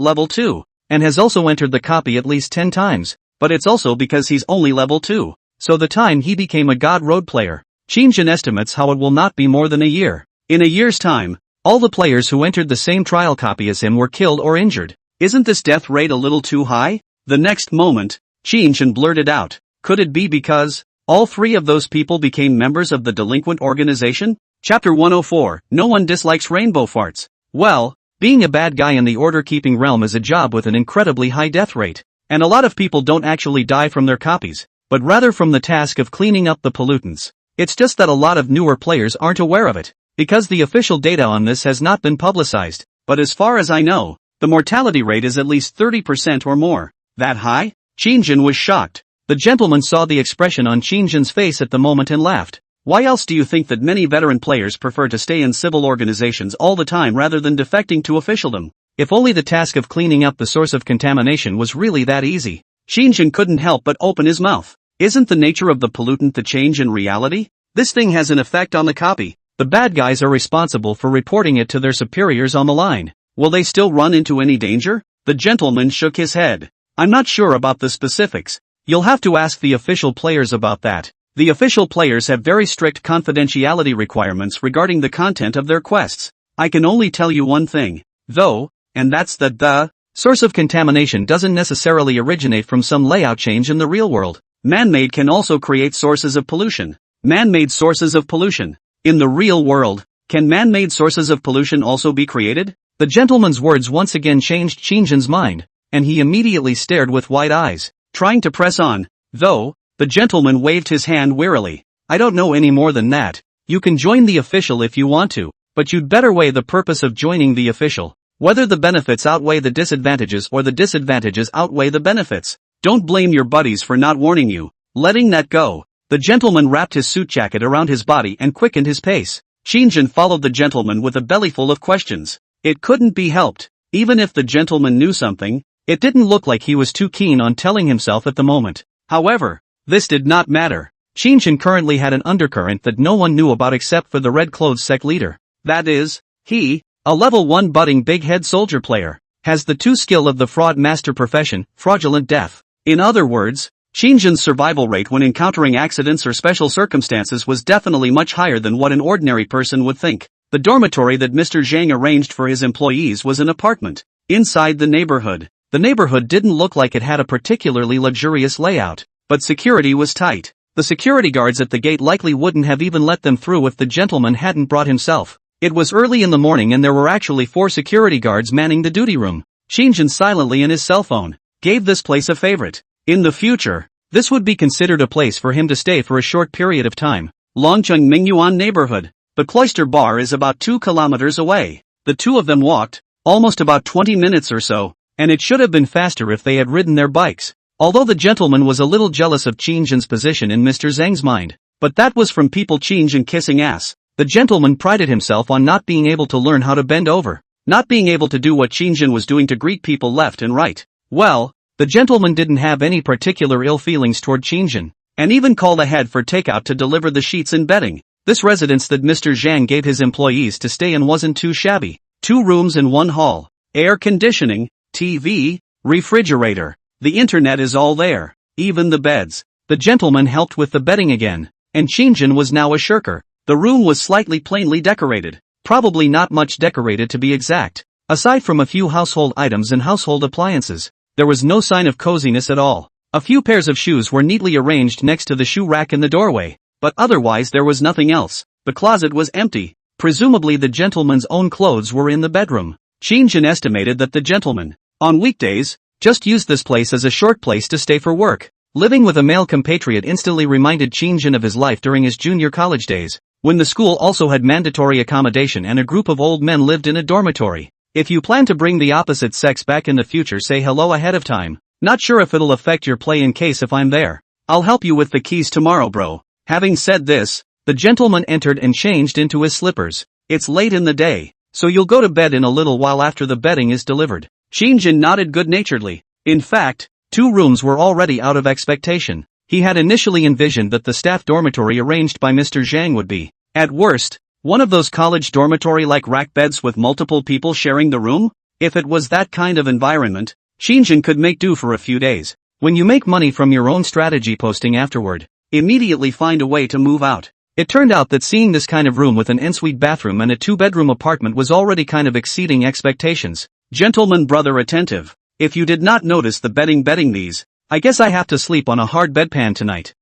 [SPEAKER 1] level 2, and has also entered the copy at least 10 times, but it's also because he's only level 2. So the time he became a God Road player, Qin estimates how it will not be more than a year. In a year's time, all the players who entered the same trial copy as him were killed or injured. Isn't this death rate a little too high? The next moment, Qin blurted out, could it be because all 3 of those people became members of the delinquent organization? Chapter 104, No one dislikes rainbow farts. Well, being a bad guy in the order-keeping realm is a job with an incredibly high death rate, and a lot of people don't actually die from their copies, but rather from the task of cleaning up the pollutants. It's just that a lot of newer players aren't aware of it, because the official data on this has not been publicized, but as far as I know, the mortality rate is at least 30% or more. That high? Qin was shocked. The gentleman saw the expression on Qin's face at the moment and laughed. Why else do you think that many veteran players prefer to stay in civil organizations all the time rather than defecting to officialdom? If only the task of cleaning up the source of contamination was really that easy. Qin couldn't help but open his mouth. Isn't the nature of the pollutant the change in reality? This thing has an effect on the copy. The bad guys are responsible for reporting it to their superiors on the line. Will they still run into any danger? The gentleman shook his head. I'm not sure about the specifics. You'll have to ask the official players about that. The official players have very strict confidentiality requirements regarding the content of their quests. I can only tell you one thing, though, and that's that the source of contamination doesn't necessarily originate from some layout change in the real world. Man-made can also create sources of pollution. Man-made sources of pollution. In the real world, can man-made sources of pollution also be created?
[SPEAKER 2] The gentleman's words once again changed Qin mind, and he immediately stared with wide eyes.
[SPEAKER 1] Trying to press on, though, the gentleman waved his hand wearily.
[SPEAKER 2] I don't know any more than that. You can join the official if you want to, but you'd better weigh the purpose of joining the official. Whether the benefits outweigh the disadvantages or the disadvantages outweigh the benefits.
[SPEAKER 1] Don't blame your buddies for not warning you. Letting that go, the gentleman wrapped his suit jacket around his body and quickened his pace. Qin followed the gentleman with a bellyful of questions. It couldn't be helped. Even if the gentleman knew something, it didn't look like he was too keen on telling himself at the moment. However, this did not matter.
[SPEAKER 2] Qin currently had an undercurrent that no one knew about except for the Red Clothes sect leader.
[SPEAKER 1] That is, he, a level 1 budding big-head soldier player, has the 2 skill of the fraud master profession, fraudulent death. In other words, Qin's survival rate when encountering accidents or special circumstances was definitely much higher than what an ordinary person would think. The dormitory that Mr. Zhang arranged for his employees was an apartment inside the neighborhood. The neighborhood didn't look like it had a particularly luxurious layout, but security was tight. The security guards at the gate likely wouldn't have even let them through if the gentleman hadn't brought himself. It was early in the morning and there were actually 4 security guards manning the duty room. Qin silently in his cell phone gave this place a favorite. In the future, this would be considered a place for him to stay for a short period of time. Longcheng Mingyuan neighborhood. The Cloister Bar is about 2 kilometers away. The two of them walked, almost about 20 minutes or so, and it should have been faster if they had ridden their bikes. Although the gentleman was a little jealous of Qin's position in Mr. Zhang's mind, but that was from people Qin kissing ass. The gentleman prided himself on not being able to learn how to bend over, not being able to do what Qin was doing to greet people left and right. Well, the gentleman didn't have any particular ill feelings toward Qin, and even called ahead for takeout to deliver the sheets and bedding. This residence that Mr. Zhang gave his employees to stay in wasn't too shabby. 2 rooms and 1 hall, air conditioning, TV, refrigerator. The internet is all there, even the beds. The gentleman helped with the bedding again, and Qin was now a shirker. The room was slightly plainly decorated, probably not much decorated to be exact. Aside from a few household items and household appliances, there was no sign of coziness at all. A few pairs of shoes were neatly arranged next to the shoe rack in the doorway, but otherwise there was nothing else. The closet was empty. Presumably the gentleman's own clothes were in the bedroom. Qin estimated that the gentleman, on weekdays, just used this place as a short place to stay for work. Living with a male compatriot instantly reminded Qin of his life during his junior college days, when the school also had mandatory accommodation and a group of old men lived in a dormitory. If you plan to bring the opposite sex back in the future, say hello ahead of time. Not sure if it'll affect your play in case if I'm there. I'll help you with the keys tomorrow, bro. Having said this, the gentleman entered and changed into his slippers. It's late in the day, so you'll go to bed in a little while after the bedding is delivered. Qin nodded good-naturedly. In fact, 2 rooms were already out of expectation. He had initially envisioned that the staff dormitory arranged by Mr. Zhang would be, at worst, one of those college dormitory-like rack beds with multiple people sharing the room. If it was that kind of environment, Qin could make do for a few days. When you make money from your own strategy posting afterward, immediately find a way to move out. It turned out that seeing this kind of room with an ensuite bathroom and a 2-bedroom apartment was already kind of exceeding expectations. Gentleman brother attentive, if you did not notice the bedding these, I guess I have to sleep on a hard bedpan tonight.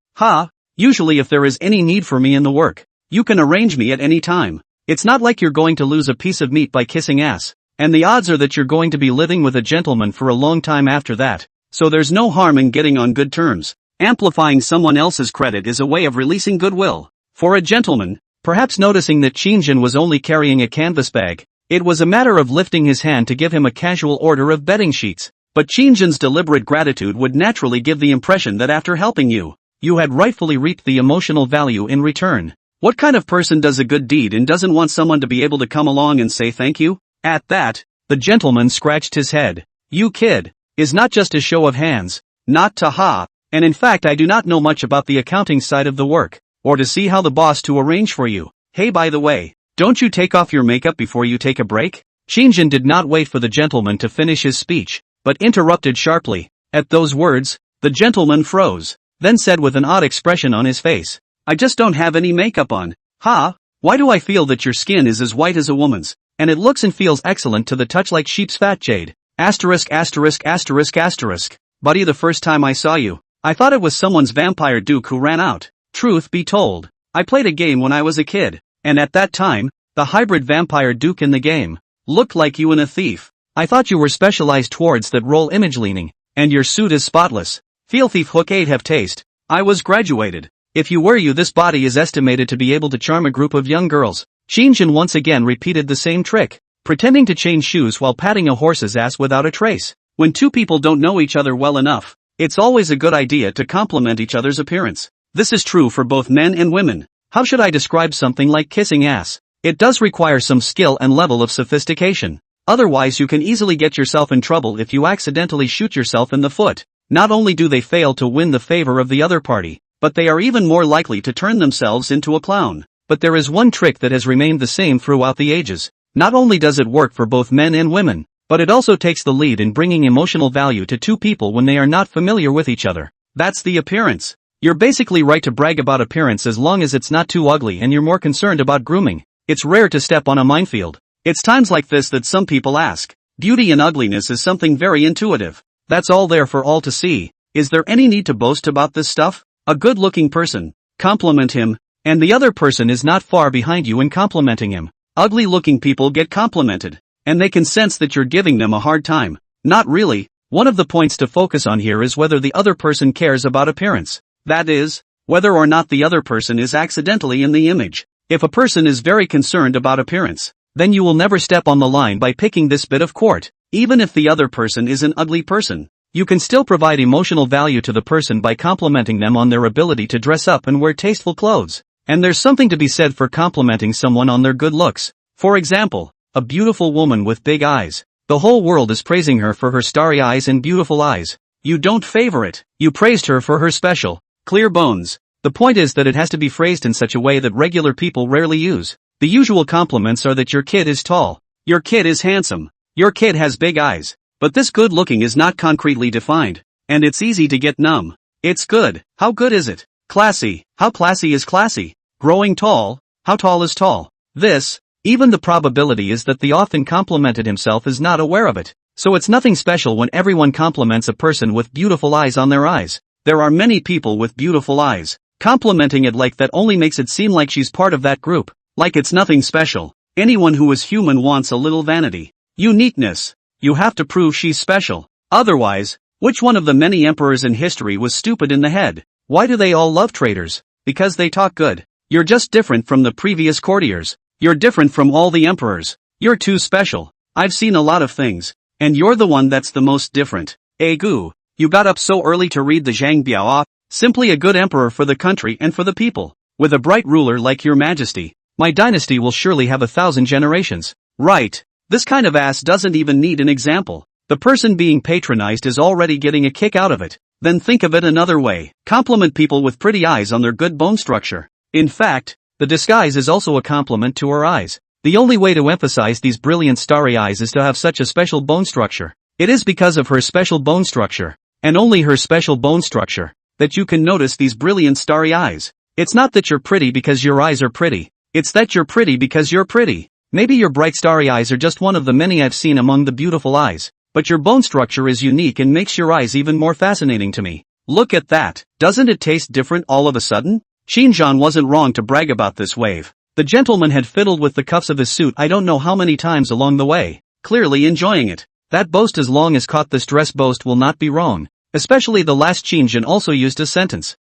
[SPEAKER 1] Usually if there is any need for me in the work, you can arrange me at any time. It's not like you're going to lose a piece of meat by kissing ass, and the odds are that you're going to be living with a gentleman for a long time after that, so there's no harm in getting on good terms. Amplifying someone else's credit is a way of releasing goodwill. For a gentleman, perhaps noticing that Qin was only carrying a canvas bag, it was a matter of lifting his hand to give him a casual order of bedding sheets. But Qin's deliberate gratitude would naturally give the impression that after helping you, you had rightfully reaped the emotional value in return. What kind of person does a good deed and doesn't want someone to be able to come along and say thank you? At that, the gentleman scratched his head. You kid, is not just a show of hands, not to ha, and in fact I do not know much about the accounting side of the work, or to see how the boss to arrange for you. Hey, by the way, don't you take off your makeup before you take a break? Qin did not wait for the gentleman to finish his speech, but interrupted sharply. At those words, the gentleman froze, then said with an odd expression on his face, I just don't have any makeup on. Why do I feel that your skin is as white as a woman's, and it looks and feels excellent to the touch like sheep's fat jade. Buddy, the first time I saw you, I thought it was someone's vampire duke who ran out. Truth be told, I played a game when I was a kid, and at that time, the hybrid vampire duke in the game looked like you and a thief. I thought you were specialized towards that role image leaning, and your suit is spotless. Feel thief hook 8 have taste. I was graduated. If you wear you this body is estimated to be able to charm a group of young girls. Qin Shang once again repeated the same trick, pretending to change shoes while patting a horse's ass without a trace. When two people don't know each other well enough, it's always a good idea to compliment each other's appearance. This is true for both men and women. How should I describe something like kissing ass? It does require some skill and level of sophistication. Otherwise you can easily get yourself in trouble if you accidentally shoot yourself in the foot. Not only do they fail to win the favor of the other party, but they are even more likely to turn themselves into a clown. But there is one trick that has remained the same throughout the ages. Not only does it work for both men and women, but it also takes the lead in bringing emotional value to two people when they are not familiar with each other. That's the appearance. You're basically right to brag about appearance as long as it's not too ugly and you're more concerned about grooming. It's rare to step on a minefield. It's times like this that some people ask. Beauty and ugliness is something very intuitive. That's all there for all to see. Is there any need to boast about this stuff? A good-looking person, compliment him, and the other person is not far behind you in complimenting him. Ugly-looking people get complimented, and they can sense that you're giving them a hard time. Not really. One of the points to focus on here is whether the other person cares about appearance. That is, whether or not the other person is accidentally in the image. If a person is very concerned about appearance, then you will never step on the line by picking this bit of court. Even if the other person is an ugly person, you can still provide emotional value to the person by complimenting them on their ability to dress up and wear tasteful clothes. And there's something to be said for complimenting someone on their good looks. For example, a beautiful woman with big eyes. The whole world is praising her for her starry eyes and beautiful eyes. You don't favor it. You praised her for her special, clear bones. The point is that it has to be phrased in such a way that regular people rarely use. The usual compliments are that your kid is tall. Your kid is handsome. Your kid has big eyes. But this good looking is not concretely defined. And it's easy to get numb. It's good. How good is it? Classy. How classy is classy? Growing tall. How tall is tall? This, even the probability is that the often complimented himself is not aware of it. So it's nothing special when everyone compliments a person with beautiful eyes on their eyes. There are many people with beautiful eyes. Complimenting it like that only makes it seem like she's part of that group. Like it's nothing special. Anyone who is human wants a little vanity. Uniqueness. You have to prove she's special. Otherwise, which one of the many emperors in history was stupid in the head? Why do they all love traitors? Because they talk good. You're just different from the previous courtiers. You're different from all the emperors. You're too special. I've seen a lot of things, and you're the one that's the most different. Gu, you got up so early to read the Zhang Biao. Simply a good emperor for the country and for the people. With a bright ruler like your majesty, my dynasty will surely have 1,000 generations. Right. This kind of ass doesn't even need an example. The person being patronized is already getting a kick out of it. Then think of it another way. Compliment people with pretty eyes on their good bone structure. In fact, the disguise is also a compliment to her eyes. The only way to emphasize these brilliant starry eyes is to have such a special bone structure. It is because of her special bone structure, and only her special bone structure, that you can notice these brilliant starry eyes. It's not that you're pretty because your eyes are pretty. It's that you're pretty because you're pretty. Maybe your bright starry eyes are just one of the many I've seen among the beautiful eyes, but your bone structure is unique and makes your eyes even more fascinating to me. Look at that. Doesn't it taste different all of a sudden? Qin Shang wasn't wrong to brag about this wave. The gentleman had fiddled with the cuffs of his suit I don't know how many times along the way, clearly enjoying it. That boast as long as caught this dress boast will not be wrong. Especially the last Qin Shang also used a sentence.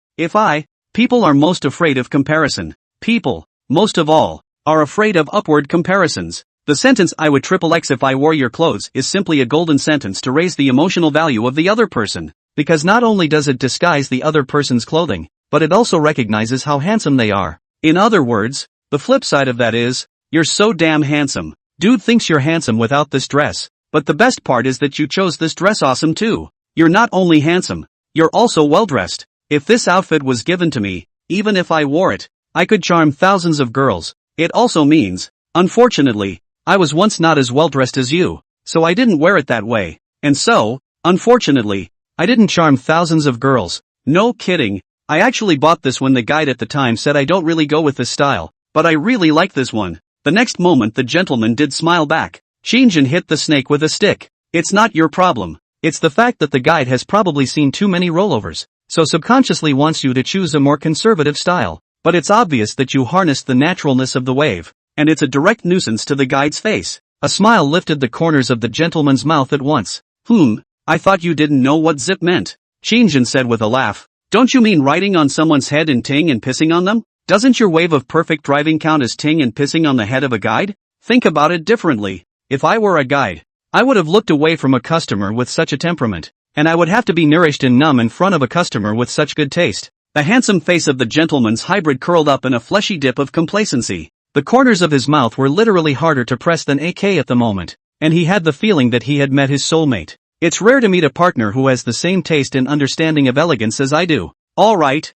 [SPEAKER 1] People are most afraid of comparison. People, most of all, are afraid of upward comparisons. The sentence I would XXX if I wore your clothes is simply a golden sentence to raise the emotional value of the other person. Because not only does it disguise the other person's clothing, but it also recognizes how handsome they are. In other words, the flip side of that is, you're so damn handsome. Dude thinks you're handsome without this dress. But the best part is that you chose this dress awesome too. You're not only handsome, you're also well dressed. If this outfit was given to me, even if I wore it, I could charm thousands of girls. It also means, unfortunately, I was once not as well dressed as you, so I didn't wear it that way. And so, unfortunately, I didn't charm thousands of girls. No kidding. I actually bought this when the guide at the time said I don't really go with this style, but I really like this one. The next moment the gentleman did smile back. Qin Shang hit the snake with a stick. It's not your problem. It's the fact that the guide has probably seen too many rollovers, so subconsciously wants you to choose a more conservative style.
[SPEAKER 2] but it's obvious that you harnessed the naturalness of the wave, and it's a direct nuisance to the guide's face. A smile lifted the corners of the gentleman's mouth at once. I thought you didn't know what zip meant, Qin said with a laugh. Don't you mean writing on someone's head in ting and pissing on them? Doesn't your wave of perfect driving count as ting and pissing on the head of a guide? Think about it differently. If I were a guide, I would have looked away from a customer with such a temperament, and I would have to be nourished and numb in front of a customer with such good taste. The handsome face of the gentleman's hybrid curled up in a fleshy dip of complacency. The corners of his mouth were literally harder to press than AK at the moment, and he had the feeling that he had met his soulmate. It's rare to meet a partner who has the same taste and understanding of elegance as I do. Alright,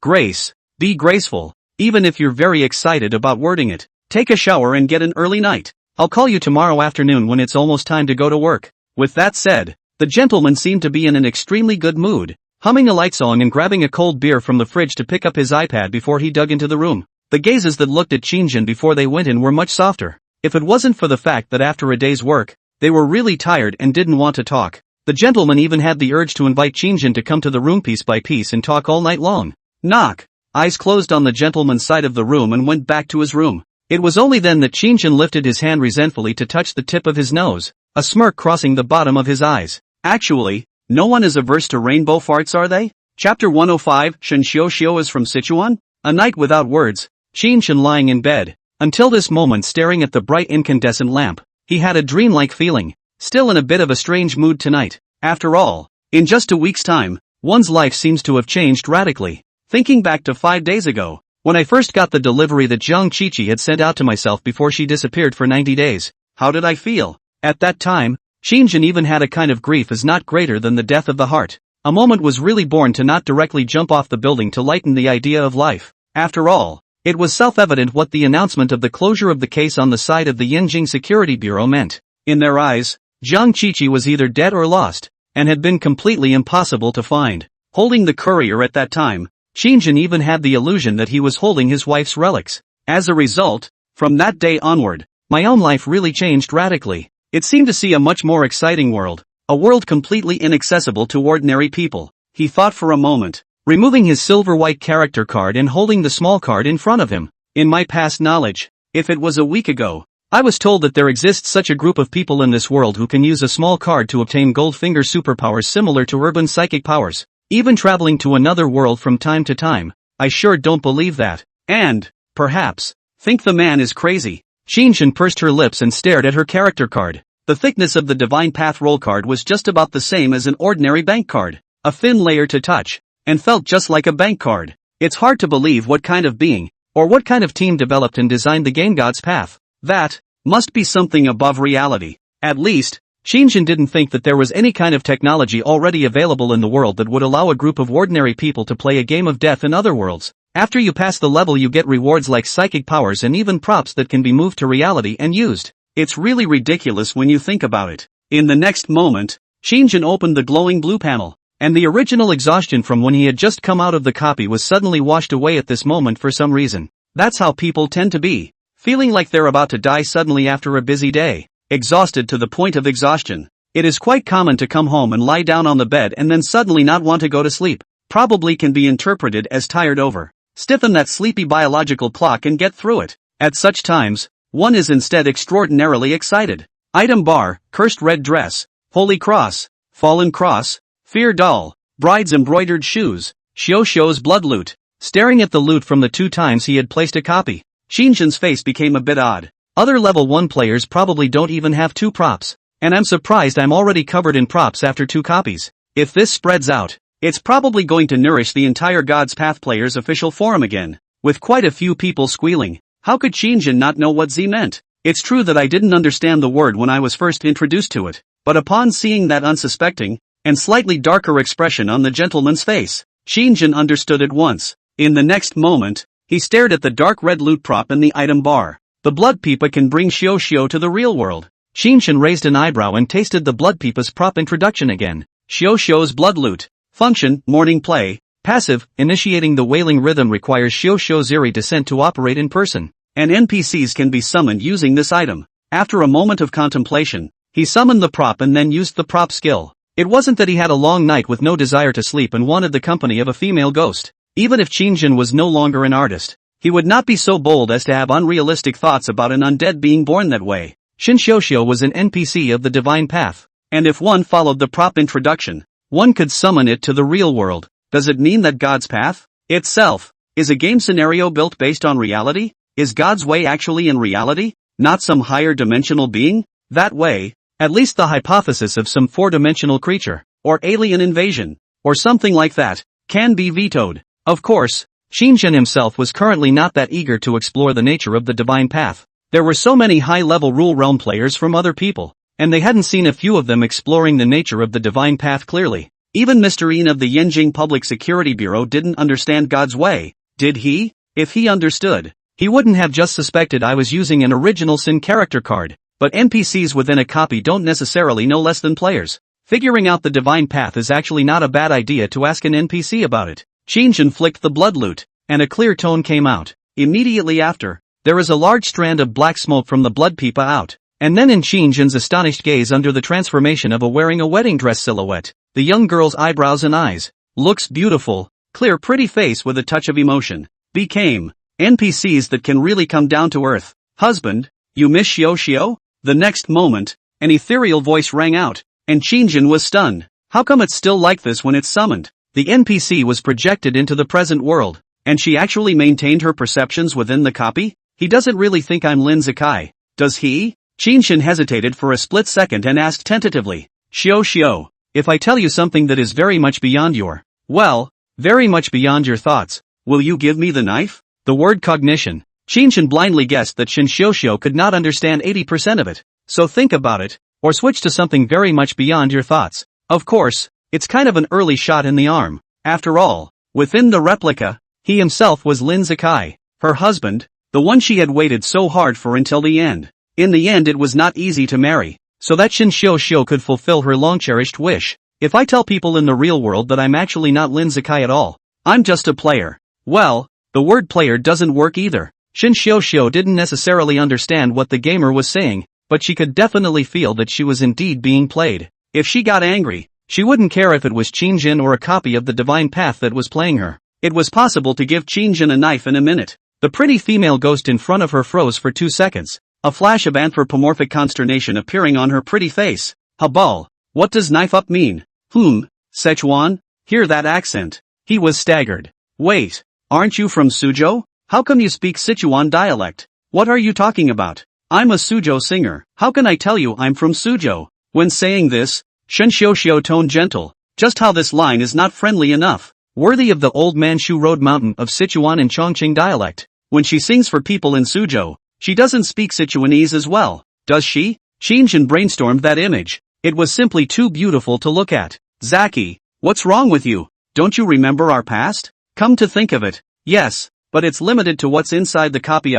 [SPEAKER 2] Grace. Be graceful, even if you're very excited about wording it. Take a shower and get an early night. I'll call you tomorrow afternoon when it's almost time to go to work. With that said, the gentleman seemed to be in an extremely good mood, humming a light song and grabbing a cold beer from the fridge to pick up his iPad before he dug into the room. The gazes that looked at Qin before they went in were much softer. If it wasn't for the fact that after a day's work, they were really tired and didn't want to talk, the gentleman even had the urge to invite Qin to come to the room piece by piece and talk all night long. Knock. Eyes closed on the gentleman's side of the room and went back to his room. It was only then that Qin lifted his hand resentfully to touch the tip of his nose, a smirk crossing the bottom of his eyes. Actually, no one is averse to rainbow farts, are they? Chapter 105, Shen Xiao is from Sichuan? A night without words, Qin lying in bed. Until this moment staring at the bright incandescent lamp, he had a dreamlike feeling, still in a bit of a strange mood tonight. After all, in just a week's time, one's life seems to have changed radically. Thinking back to 5 days ago, when I first got the delivery that Zhang Qiqi had sent out to myself before she disappeared for 90 days, how did I feel? At that time, Qin even had a kind of grief as not greater than the death of the heart. A moment was really born to not directly jump off the building to lighten the idea of life. After all, it was self-evident what the announcement of the closure of the case on the side of the Yinjing Security Bureau meant. In their eyes, Zhang Qiqi was either dead or lost, and had been completely impossible to find. Holding the courier at that time, Qin even had the illusion that he was holding his wife's relics. As a result, from that day onward, my own life really changed radically. It seemed to see a much more exciting world, a world completely inaccessible to ordinary people. He thought for a moment, removing his silver-white character card and holding the small card in front of him. In my past knowledge, if it was a week ago, I was told that there exists such a group of people in this world who can use a small card to obtain Goldfinger superpowers similar to urban psychic powers, even traveling to another world from time to time. I sure don't believe that. And, perhaps, think the man is crazy. Qin pursed her lips and stared at her character card. The thickness of the Divine Path roll card was just about the same as an ordinary bank card, a thin layer to touch, and felt just like a bank card. It's hard to believe what kind of being, or what kind of team developed and designed the game God's Path. That must be something above reality. At least, Qin didn't think that there was any kind of technology already available in the world that would allow a group of ordinary people to play a game of death in other worlds. After you pass the level you get rewards like psychic powers and even props that can be moved to reality and used. It's really ridiculous when you think about it. In the next moment, Qin opened the glowing blue panel, and the original exhaustion from when he had just come out of the copy was suddenly washed away at this moment for some reason. That's how people tend to be, feeling like they're about to die suddenly after a busy day. Exhausted to the point of exhaustion. It is quite common to come home and lie down on the bed and then suddenly not want to go to sleep. Probably can be interpreted as tired over. Stiffen that sleepy biological clock and get through it. At such times, one is instead extraordinarily excited. Item bar, cursed red dress, holy cross, fallen cross, fear doll, bride's embroidered shoes, Xiao's blood loot. Staring at the loot from the 2 times he had placed a copy, Qin's face became a bit odd. Other level 1 players probably don't even have 2 props, and I'm surprised I'm already covered in props after 2 copies. If this spreads out, it's probably going to nourish the entire God's Path players official forum again, with quite a few people squealing. How could Qin not know what Z meant? It's true that I didn't understand the word when I was first introduced to it, but upon seeing that unsuspecting, and slightly darker expression on the gentleman's face, Qin understood at once. In the next moment, he stared at the dark red loot prop in the item bar. The blood pipa can bring Xiao to the real world. Qin raised an eyebrow and tasted the blood pipa's prop introduction again. Xiao's blood loot. Function, morning play. Passive, initiating the wailing rhythm requires Xiao's eerie descent to operate in person. And NPCs can be summoned using this item. After a moment of contemplation, he summoned the prop and then used the prop skill. It wasn't that he had a long night with no desire to sleep and wanted the company of a female ghost. Even if Qin was no longer an artist, he would not be so bold as to have unrealistic thoughts about an undead being born that way. Qin Shang was an NPC of the divine path, and if one followed the prop introduction, one could summon it to the real world. Does it mean that God's path itself is a game scenario built based on reality? Is God's way actually in reality, not some higher dimensional being? That way, at least the hypothesis of some four-dimensional creature, or alien invasion, or something like that, can be vetoed. Of course, Qin himself was currently not that eager to explore the nature of the divine path. There were so many high-level rule realm players from other people, and they hadn't seen a few of them exploring the nature of the divine path clearly. Even Mr. Ian of the Yenjing Public Security Bureau didn't understand God's way, did he? If he understood, he wouldn't have just suspected I was using an original Sin character card. But NPCs within a copy don't necessarily know less than players. Figuring out the divine path is actually not a bad idea to ask an NPC about it. Qin flicked the blood loot, and a clear tone came out. Immediately after, there is a large strand of black smoke from the blood pipa out, and then in Qin's astonished gaze under the transformation of a wearing a wedding dress silhouette, the young girl's eyebrows and eyes, looks beautiful, clear pretty face with a touch of emotion, became NPCs that can really come down to earth. Husband, you miss Xiao? The next moment, an ethereal voice rang out, and Qin was stunned. How come it's still like this when it's summoned? The NPC was projected into the present world, and she actually maintained her perceptions within the copy? He doesn't really think I'm Lin Zikai, does he? Qin hesitated for a split second and asked tentatively, Xiao, if I tell you something that is very much beyond your, well, very much beyond your thoughts, will you give me the knife? The word cognition. Qin blindly guessed that Qin Shang could not understand 80% of it. So think about it, or switch to something very much beyond your thoughts. Of course, it's kind of an early shot in the arm. After all, within the replica, he himself was Lin Zikai, her husband, the one she had waited so hard for until the end. In the end it was not easy to marry, so that Qin Shang could fulfill her long-cherished wish. If I tell people in the real world that I'm actually not Lin Zikai at all, I'm just a player, well, the word player doesn't work either. Qin Shang didn't necessarily understand what the gamer was saying, but she could definitely feel that she was indeed being played. If she got angry, she wouldn't care if it was Qin or a copy of the divine path that was playing her. It was possible to give Qin a knife in a minute. The pretty female ghost in front of her froze for 2 seconds, a flash of anthropomorphic consternation appearing on her pretty face. Habal, what does knife up mean? Sichuan? Hear that accent. He was staggered. Wait, aren't you from Suzhou? How come you speak Sichuan dialect? What are you talking about? I'm a Suzhou singer. How can I tell you I'm from Suzhou? When saying this, Qin Shang toned gentle. Just how this line is not friendly enough. Worthy of the old Manchu Road Mountain of Sichuan and Chongqing dialect. When she sings for people in Suzhou, she doesn't speak Sichuanese as well, does she? Qin brainstormed that image. It was simply too beautiful to look at. Zaki, what's wrong with you? Don't you remember our past? Come to think of it, yes. But it's limited to what's inside the copy.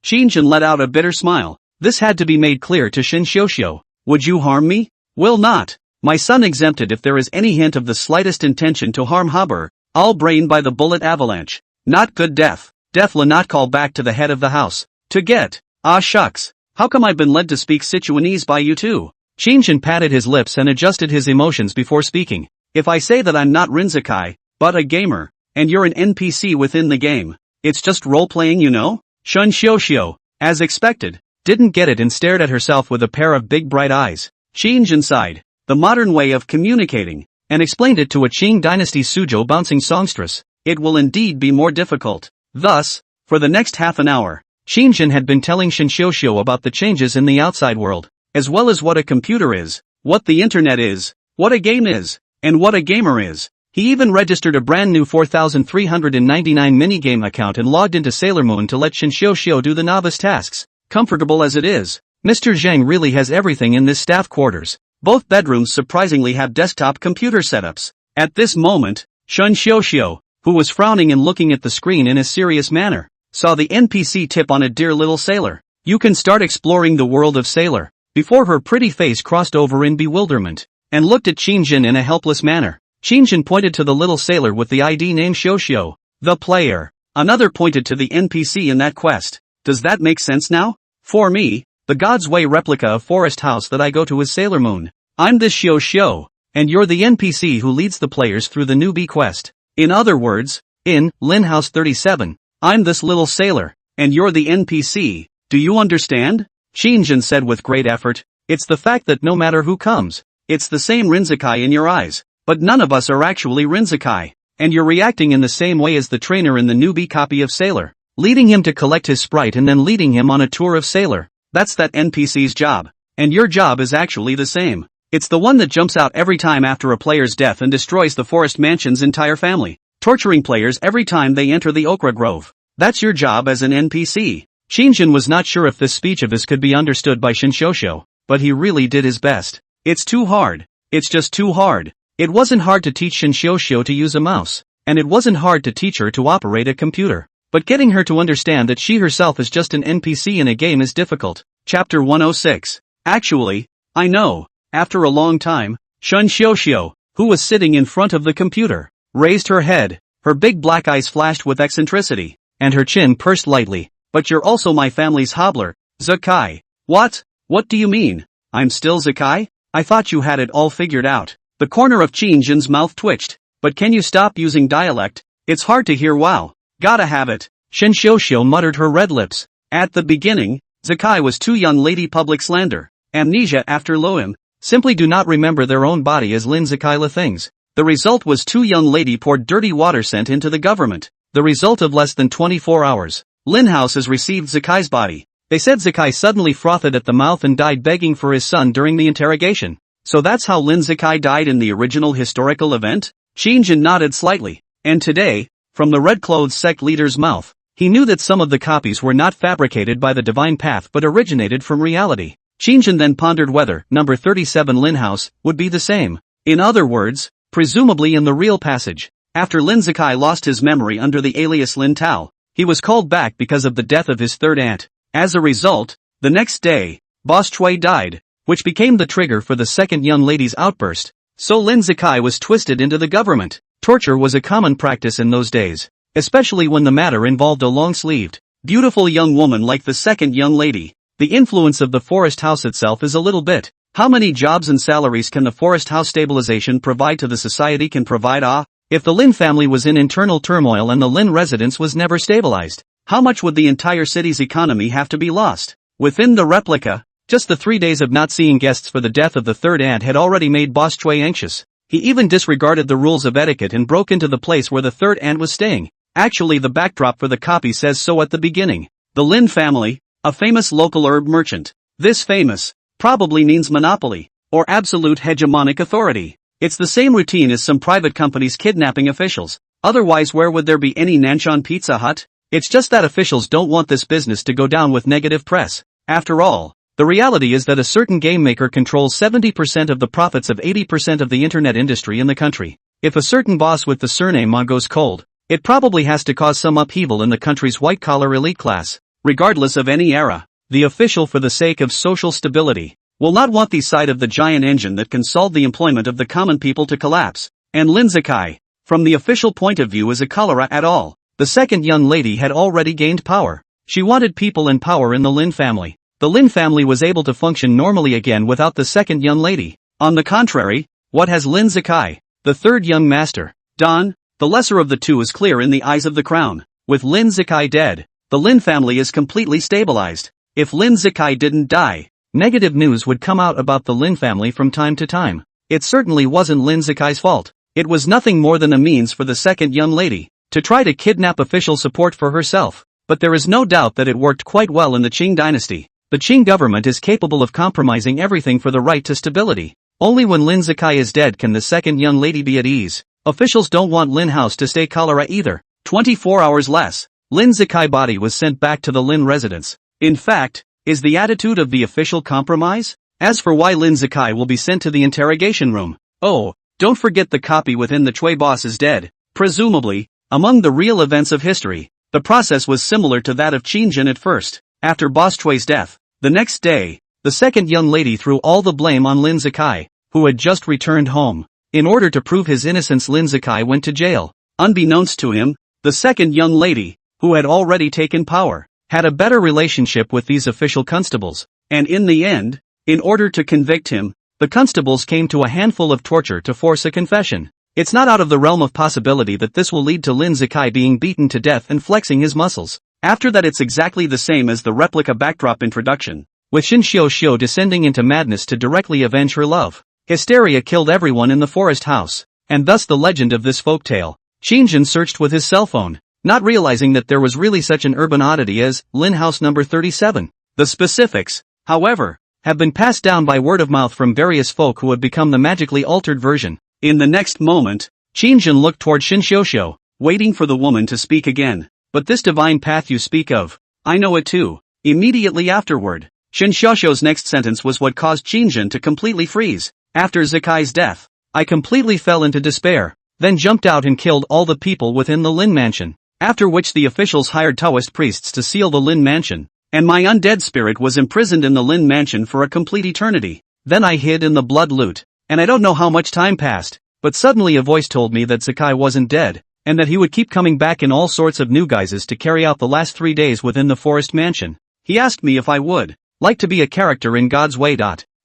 [SPEAKER 2] Qin let out a bitter smile. This had to be made clear to Qin Shang. Would you harm me? Will not. My son exempted if there is any hint of the slightest intention to harm Haber, I'll brain by the bullet avalanche. Not good death. Death will not call back to the head of the house. To get. Ah shucks. How come I've been led to speak Sichuanese by you too? Qin patted his lips and adjusted his emotions before speaking. If I say that I'm not Rinzakai, but a gamer, and you're an NPC within the game, it's just role-playing, you know? Qin Shang, as expected, didn't get it and stared at herself with a pair of big bright eyes. Qin sighed, the modern way of communicating, and explained it to a Qing dynasty Suzhou bouncing songstress. It will indeed be more difficult. Thus, for the next half an hour, Qin had been telling Qin Shang about the changes in the outside world, as well as what a computer is, what the internet is, what a game is, and what a gamer is. He even registered a brand new 4,399 minigame account and logged into Sailor Moon to let Qin Shang do the novice tasks. Comfortable as it is, Mr. Zhang really has everything in this staff quarters. Both bedrooms surprisingly have desktop computer setups. At this moment, Qin Shang, who was frowning and looking at the screen in a serious manner, saw the NPC tip on a dear little sailor. You can start exploring the world of Sailor. Before her pretty face crossed over in bewilderment, and looked at Qin in a helpless manner. Qin pointed to the little sailor with the ID name Xiao, the player. Another pointed to the NPC in that quest. Does that make sense now? For me, the God's Way replica of Forest House that I go to is Sailor Moon. I'm this Xiao, and you're the NPC who leads the players through the newbie quest. In other words, In Lin House 37,
[SPEAKER 1] I'm this little sailor, and you're the NPC, do you understand? Shinjin said with great effort. It's the fact that no matter who comes, it's the same Rinzakai in your eyes, but none of us are actually Rinzakai, and you're reacting in the same way as the trainer in the newbie copy of Sailor, leading him to collect his sprite and then leading him on a tour of Sailor. That's that NPC's job, and your job is actually the same. It's the one that jumps out every time after a player's death and destroys the forest mansion's entire family, torturing players every time they enter the Okra Grove. That's your job as an NPC. Shinjin was not sure if this speech of his could be understood by Shinshosho, but he really did his best. It's too hard. It's just too hard. It wasn't hard to teach Shinshosho to use a mouse, and it wasn't hard to teach her to operate a computer. But getting her to understand that she herself is just an NPC in a game is difficult. Chapter 106. Actually, I know. After a long time, Shinshosho, who was sitting in front of the computer, raised her head. Her big black eyes flashed with eccentricity, and her chin pursed lightly. But you're also my family's hobbler, Zakai. What? What do you mean? I'm still Zakai? I thought you had it all figured out. The corner of Shinjin's mouth twitched. But can you stop using dialect? It's hard to hear. Wow. Gotta have it. Shinshosho muttered her red lips. At the beginning, Zakai was too young lady public slander. Amnesia after Loim. Simply do not remember their own body as Lin Zakai things. The result was too young lady poured dirty water sent into the government. The result of less than 24 hours. Lin House has received Zakai's body. They said Zakai suddenly frothed at the mouth and died begging for his son during the interrogation. So that's how Lin Zakai died in the original historical event? Shinjin nodded slightly. And today, from the red-clothed sect leader's mouth, he knew that some of the copies were not fabricated by the divine path but originated from reality. Shinjin then pondered whether number 37 Lin House would be the same. In other words, presumably in the real passage. After Lin Zakai lost his memory under the alias Lin Tao, he was called back because of the death of his third aunt. As a result, the next day, Boss Chui died, which became the trigger for the second young lady's outburst. So Lin Zakai was twisted into the government. Torture was a common practice in those days, especially when the matter involved a long-sleeved, beautiful young woman like the second young lady. The influence of the forest house itself is a little bit. How many jobs and salaries can the forest house stabilization provide to the society can provide? If the Lin family was in internal turmoil and the Lin residence was never stabilized, how much would the entire city's economy have to be lost? Within the replica, just the 3 days of not seeing guests for the death of the third aunt had already made Boss Chui anxious. He even disregarded the rules of etiquette and broke into the place where the third aunt was staying. Actually, the backdrop for the copy says so at the beginning. The Lin family, a famous local herb merchant. This famous probably means monopoly, or absolute hegemonic authority. It's the same routine as some private companies kidnapping officials. Otherwise, where would there be any Nanchon Pizza Hut? It's just that officials don't want this business to go down with negative press. After all, the reality is that a certain game maker controls 70% of the profits of 80% of the internet industry in the country. If a certain boss with the surname Ma goes cold, it probably has to cause some upheaval in the country's white-collar elite class. Regardless of any era, the official, for the sake of social stability, will not want the side of the giant engine that can solve the employment of the common people to collapse. And Lin Zakai, from the official point of view, is a cholera at all. The second young lady had already gained power. She wanted people and power in the Lin family. The Lin family was able to function normally again without the second young lady. On the contrary, what has Lin Zakai, the third young master, done? The lesser of the two is clear in the eyes of the crown. With Lin Zakai dead, the Lin family is completely stabilized. If Lin Zakai didn't die, negative news would come out about the Lin family from time to time. It certainly wasn't Lin Zakai's fault. It was nothing more than a means for the second young lady to try to kidnap official support for herself. But there is no doubt that it worked quite well in the Qing dynasty. The Qing government is capable of compromising everything for the right to stability. Only when Lin Zakai is dead can the second young lady be at ease. Officials don't want Lin House to stay cholera either. 24 hours less, Lin Zakai body was sent back to the Lin residence. In fact, is the attitude of the official compromise? As for why Lin Zakai will be sent to the interrogation room, oh, don't forget the copy within the Chui boss is dead. Presumably, among the real events of history, the process was similar to that of Qinjin at first. After Boss Chui's death, the next day, the second young lady threw all the blame on Lin Zakai, who had just returned home. In order to prove his innocence, Lin Zakai went to jail. Unbeknownst to him, the second young lady, who had already taken power, had a better relationship with these official constables, and in the end, in order to convict him, the constables came to a handful of torture to force a confession.
[SPEAKER 2] It's not out of the realm of possibility that this will lead to Lin Zikai being beaten to death and flexing his muscles.
[SPEAKER 1] After that it's exactly the same as the replica backdrop introduction,
[SPEAKER 2] with Qin Shang descending into madness to directly avenge her love. Hysteria killed everyone in the forest house, and thus the legend of this folktale. Qin searched with his cell phone, not realizing that there was really such an urban oddity as Lin House number 37.
[SPEAKER 1] The specifics, however,
[SPEAKER 2] have been passed down by word of mouth from various folk who have become the magically altered version.
[SPEAKER 1] In the next moment,
[SPEAKER 2] Qin looked toward Qin Shang,
[SPEAKER 1] waiting for the woman to speak again. But this divine path you speak of, I know it too. Immediately afterward, Qin Shang's next sentence was what caused Qin to completely freeze. After Zikai's death,
[SPEAKER 2] I completely fell into despair, then jumped out and killed all the people within the Lin mansion.
[SPEAKER 1] After which the officials hired Taoist priests to seal the Lin mansion, and my undead spirit was imprisoned in the Lin mansion for a complete eternity.
[SPEAKER 2] Then I hid in the blood loot, and I don't know how much time passed, but suddenly a voice told me that Zikai wasn't dead, and that he would keep coming back in all sorts of new guises to carry out the last 3 days within the forest mansion.
[SPEAKER 1] He asked me if I would
[SPEAKER 2] like to be a character in God's way.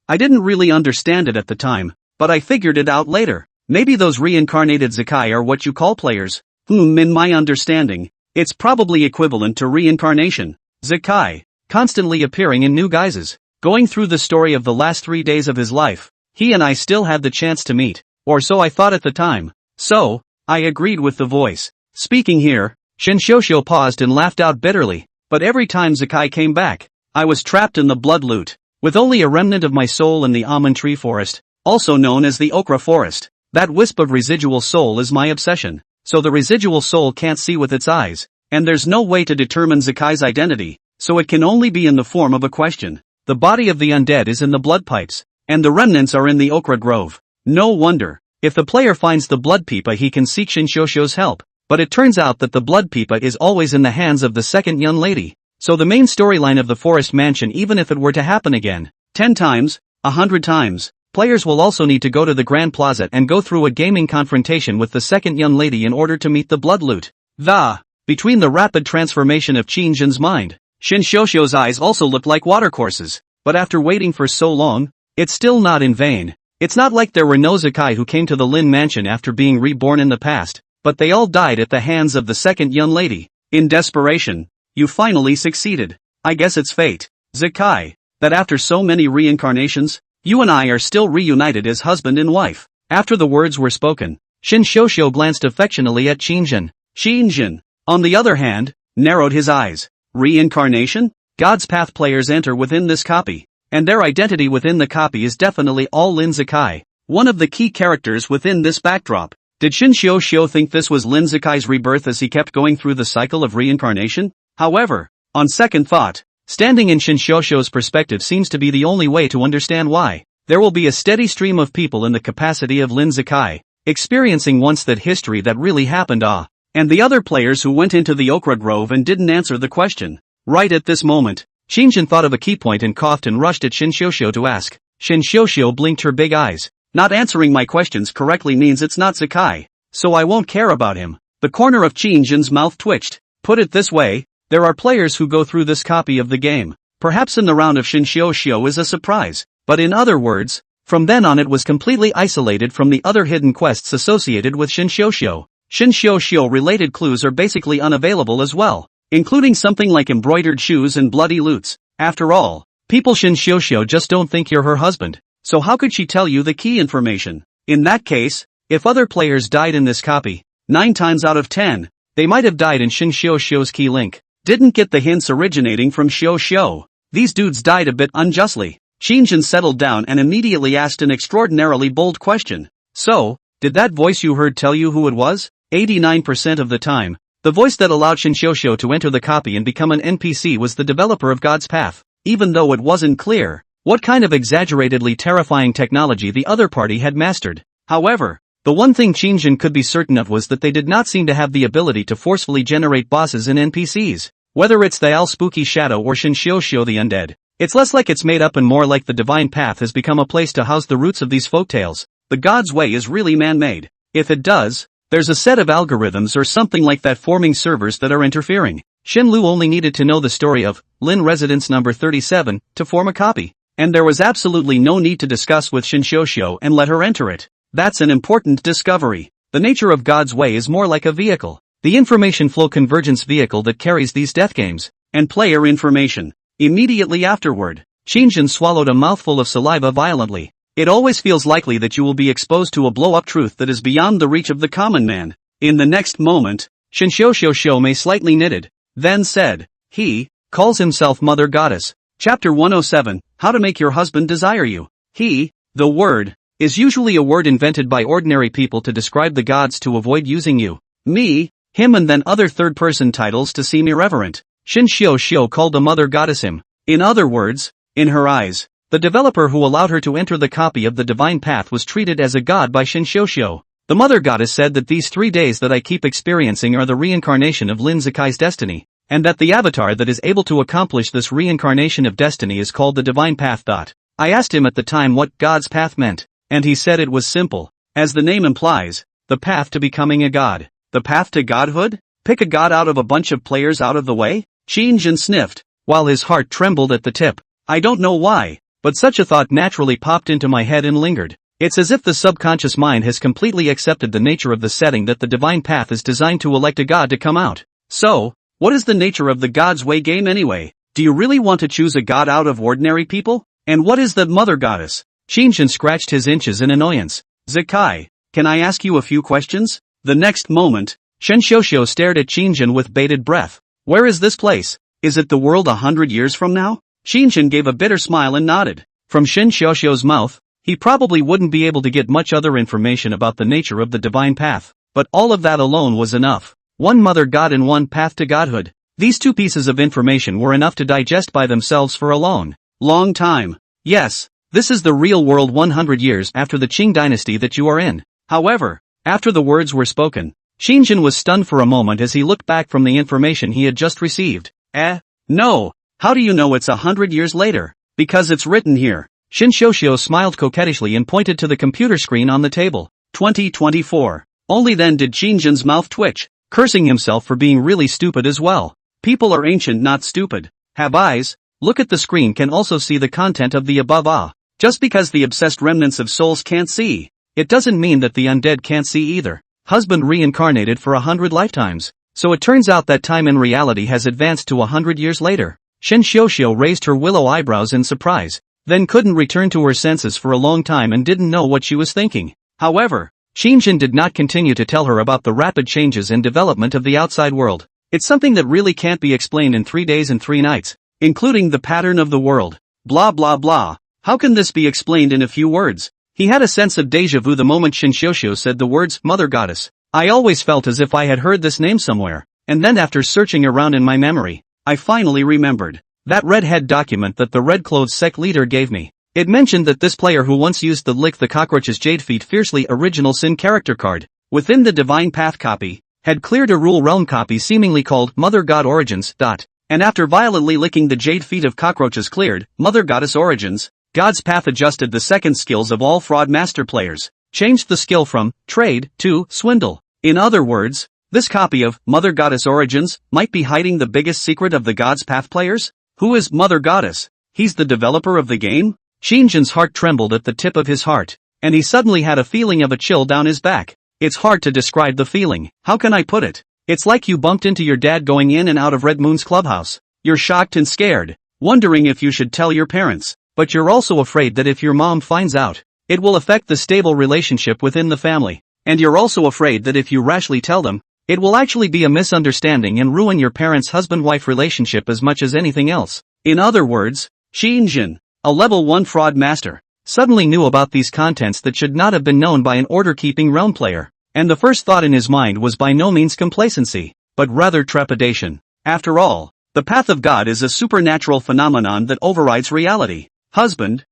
[SPEAKER 1] I didn't really understand it at the time, but I figured it out later. Maybe those reincarnated Zikai are what you call players. In my understanding, it's probably equivalent to reincarnation. Zikai,
[SPEAKER 2] constantly appearing in new guises, going through the story of the last 3 days of his life. He and I still had the chance to meet, or so I thought at the time.
[SPEAKER 1] So, I agreed with the voice
[SPEAKER 2] speaking here. Qin Shang paused and laughed out bitterly.
[SPEAKER 1] But every time Zikai came back, I was trapped in the blood loot,
[SPEAKER 2] with only a remnant of my soul in the almond tree forest,
[SPEAKER 1] also known as the okra forest.
[SPEAKER 2] That wisp of residual soul is my obsession. So the residual soul can't see with its eyes,
[SPEAKER 1] and there's no way to determine Zikai's identity, so it can only be in the form of a question.
[SPEAKER 2] The body of the undead is in the blood pipes,
[SPEAKER 1] and the remnants are in the okra grove. No wonder.
[SPEAKER 2] If the player finds the blood pipa, he can seek Qin Shang's help, but it turns out that the blood pipa is always in the hands of the second young lady. So the main storyline of the forest mansion, even if it were to happen again
[SPEAKER 1] 10 times, 100 times,
[SPEAKER 2] players will also need to go to the Grand Plaza and go through a gaming confrontation with the second young lady in order to meet the blood loot. Between the rapid transformation of Qin's mind,
[SPEAKER 1] Qin Shang's eyes also looked like watercourses.
[SPEAKER 2] But after waiting for so long, it's still not in vain. It's not like there were no Zikai who came to the Lin mansion after being reborn in the past, but they all died at the hands of the second young lady.
[SPEAKER 1] In desperation, you finally succeeded. I guess it's fate, Zikai, that after so many reincarnations, you and I are still reunited as husband and wife.
[SPEAKER 2] After the words were spoken, Qin Shang glanced affectionately at Qin.
[SPEAKER 1] Qin, on the other hand, narrowed his eyes. Reincarnation?
[SPEAKER 2] God's Path players enter within this copy, and their identity within the copy is definitely all Lin Zikai,
[SPEAKER 1] one of the key characters within this backdrop.
[SPEAKER 2] Did Qin Shang think this was Lin Zikai's rebirth as he kept going through the cycle of reincarnation?
[SPEAKER 1] However, on second thought,
[SPEAKER 2] standing in Qin Shang's perspective seems to be the only way to understand why. There will be a steady stream of people in the capacity of Lin Zikai, experiencing once that history that really happened.
[SPEAKER 1] And the other players who went into the okra grove and didn't answer the question.
[SPEAKER 2] Right at this moment, Qin thought of a key point and coughed and rushed at Qin Shang to ask. Qin Shang blinked her big eyes.
[SPEAKER 1] Not answering my questions correctly means it's not Zikai, so I won't care about him. The corner of Qin's mouth twitched. Put it this way, there are players who go through this copy of the game. Perhaps in the round of Qin Shang is a surprise, but in other words, from then on it was completely isolated from the other hidden quests associated with Qin Shang. Qin Shang related clues are basically unavailable as well, including something like embroidered shoes and bloody loots. After all,
[SPEAKER 2] people Qin Shang just don't think you're her husband,
[SPEAKER 1] so how could she tell you the key information? In that case,
[SPEAKER 2] if other players died in this copy,
[SPEAKER 1] 9 times out of 10,
[SPEAKER 2] they might have died in Qin Shang's key link.
[SPEAKER 1] Didn't get the hints originating from Shang. These dudes died a bit unjustly. Qin settled down and immediately asked an extraordinarily bold question.
[SPEAKER 2] So, did that voice you heard tell you who it was?
[SPEAKER 1] 89% of the time,
[SPEAKER 2] the voice that allowed Qin Shang to enter the copy and become an NPC was the developer of God's Path,
[SPEAKER 1] even though it wasn't clear
[SPEAKER 2] what kind of exaggeratedly terrifying technology the other party had mastered.
[SPEAKER 1] However,
[SPEAKER 2] the one thing Qin could be certain of was that they did not seem to have the ability to forcefully generate bosses in NPCs. Whether it's the Al Spooky Shadow or Qin Shang the Undead, it's less like it's made up and more like the Divine Path has become a place to house the roots of these folktales.
[SPEAKER 1] The God's Way is really man-made.
[SPEAKER 2] If it does, there's a set of algorithms or something like that forming servers that are interfering. Shen Lu only needed to know the story of Lin Residence number 37 to form a copy,
[SPEAKER 1] and there was absolutely no need to discuss with Qin Shang and let her enter it. That's an important discovery.
[SPEAKER 2] The nature of God's way is more like a vehicle. The information flow convergence vehicle that carries these death games
[SPEAKER 1] and player information. Immediately afterward,
[SPEAKER 2] Qin swallowed a mouthful of saliva violently.
[SPEAKER 1] It always feels likely that you will be exposed to a blow-up truth that is beyond the reach of the common man. In the next moment,
[SPEAKER 2] Qin may slightly knitted,
[SPEAKER 1] then said,
[SPEAKER 2] he calls himself Mother Goddess.
[SPEAKER 1] Chapter 107, How to Make Your Husband Desire You. He, the word, is usually a word invented by ordinary people to describe the gods to avoid using you,
[SPEAKER 2] me,
[SPEAKER 1] him and then other third-person titles to seem irreverent.
[SPEAKER 2] Qin called the Mother Goddess him.
[SPEAKER 1] In other words, in her eyes,
[SPEAKER 2] the developer who allowed her to enter the copy of the divine path was treated as a god by Qin. The Mother Goddess said that these 3 days that I keep experiencing are the reincarnation of Lin Zakai's destiny, and that the avatar that is able to accomplish this reincarnation of destiny is called the divine path. I asked him at the time what God's path meant, and he said it was simple.
[SPEAKER 1] As the name implies,
[SPEAKER 2] the path to becoming a god.
[SPEAKER 1] The path to godhood? Pick a god out of a bunch of players out of the way? Qin sniffed,
[SPEAKER 2] while his heart trembled at the tip.
[SPEAKER 1] I don't know why,
[SPEAKER 2] but such a thought naturally popped into my head and lingered. It's as if the subconscious mind has completely accepted the nature of the setting that the divine path is designed to elect a god to come out.
[SPEAKER 1] So, what is the nature of the God's Way game anyway? Do you really want to choose a god out of ordinary people? And what is the Mother Goddess?
[SPEAKER 2] Qin scratched his inches in annoyance.
[SPEAKER 1] Zakai, can I ask you a few questions? The next moment,
[SPEAKER 2] Qin stared at Qin with bated breath.
[SPEAKER 1] Where is this place? Is it the world 100 years from now? Qin gave a bitter smile and nodded.
[SPEAKER 2] From Qin's mouth, he probably wouldn't be able to get much other information about the nature of the divine path, but all of that alone was enough. One mother god and one path to godhood. These 2 pieces of information were enough to digest by themselves for a long time.
[SPEAKER 1] Yes,
[SPEAKER 2] this is the real world 100 years after the Qing dynasty that you are in.
[SPEAKER 1] However,
[SPEAKER 2] after the words were spoken, Qin was stunned for a moment as he looked back from the information he had just received.
[SPEAKER 1] No, how do you know it's 100 years later? Because it's written here.
[SPEAKER 2] Qin smiled coquettishly and pointed to the computer screen on the table.
[SPEAKER 1] 2024. Only then did Qin's mouth twitch,
[SPEAKER 2] cursing himself for being really stupid as well.
[SPEAKER 1] People are ancient, not stupid.
[SPEAKER 2] Have eyes, look at the screen, can also see the content of the above.
[SPEAKER 1] Just because the obsessed remnants of souls can't see,
[SPEAKER 2] it doesn't mean that the undead can't see either. Husband reincarnated for 100 lifetimes. So it turns out that time in reality has advanced to 100 years later. Qin raised her willow eyebrows in surprise, then couldn't return to her senses for a long time and didn't know what she was thinking.
[SPEAKER 1] However,
[SPEAKER 2] Qin did not continue to tell her about the rapid changes and development of the outside world.
[SPEAKER 1] It's something that really can't be explained in 3 days and 3 nights, including the pattern of the world. Blah blah blah. How can this be explained in a few words? He had a sense of déjà vu the moment Qin said the words, Mother Goddess. I always felt as if I had heard this name somewhere, and then after searching around in my memory, I finally remembered. That redhead document that the Red Clothes sect leader gave me. It mentioned that this player who once used the Lick the Cockroach's Jade Feet fiercely original Sin character card, within the Divine Path copy, had cleared a Rule Realm copy seemingly called Mother God Origins. And after violently licking the Jade Feet of cockroaches cleared, Mother Goddess Origins, God's Path adjusted the second skills of all fraud master players, changed the skill from trade to swindle. In other words, this copy of Mother Goddess Origins might be hiding the biggest secret of the God's Path players? Who is Mother Goddess? He's the developer of the game? Qin's heart trembled at the tip of his heart, and he suddenly had a feeling of a chill down his back. It's hard to describe the feeling. How can I put it? It's like you bumped into your dad going in and out of Red Moon's clubhouse. You're shocked and scared, wondering if you should tell your parents, but you're also afraid that if your mom finds out, it will affect the stable relationship within the family. And you're also afraid that if you rashly tell them, it will actually be a misunderstanding and ruin your parents' husband-wife relationship as much as anything else. In other words, Qin, a level 1 fraud master, suddenly knew about these contents that should not have been known by an order-keeping realm player, and the first thought in his mind was by no means complacency, but rather trepidation. After all, the path of God is a supernatural phenomenon that overrides reality. Husband.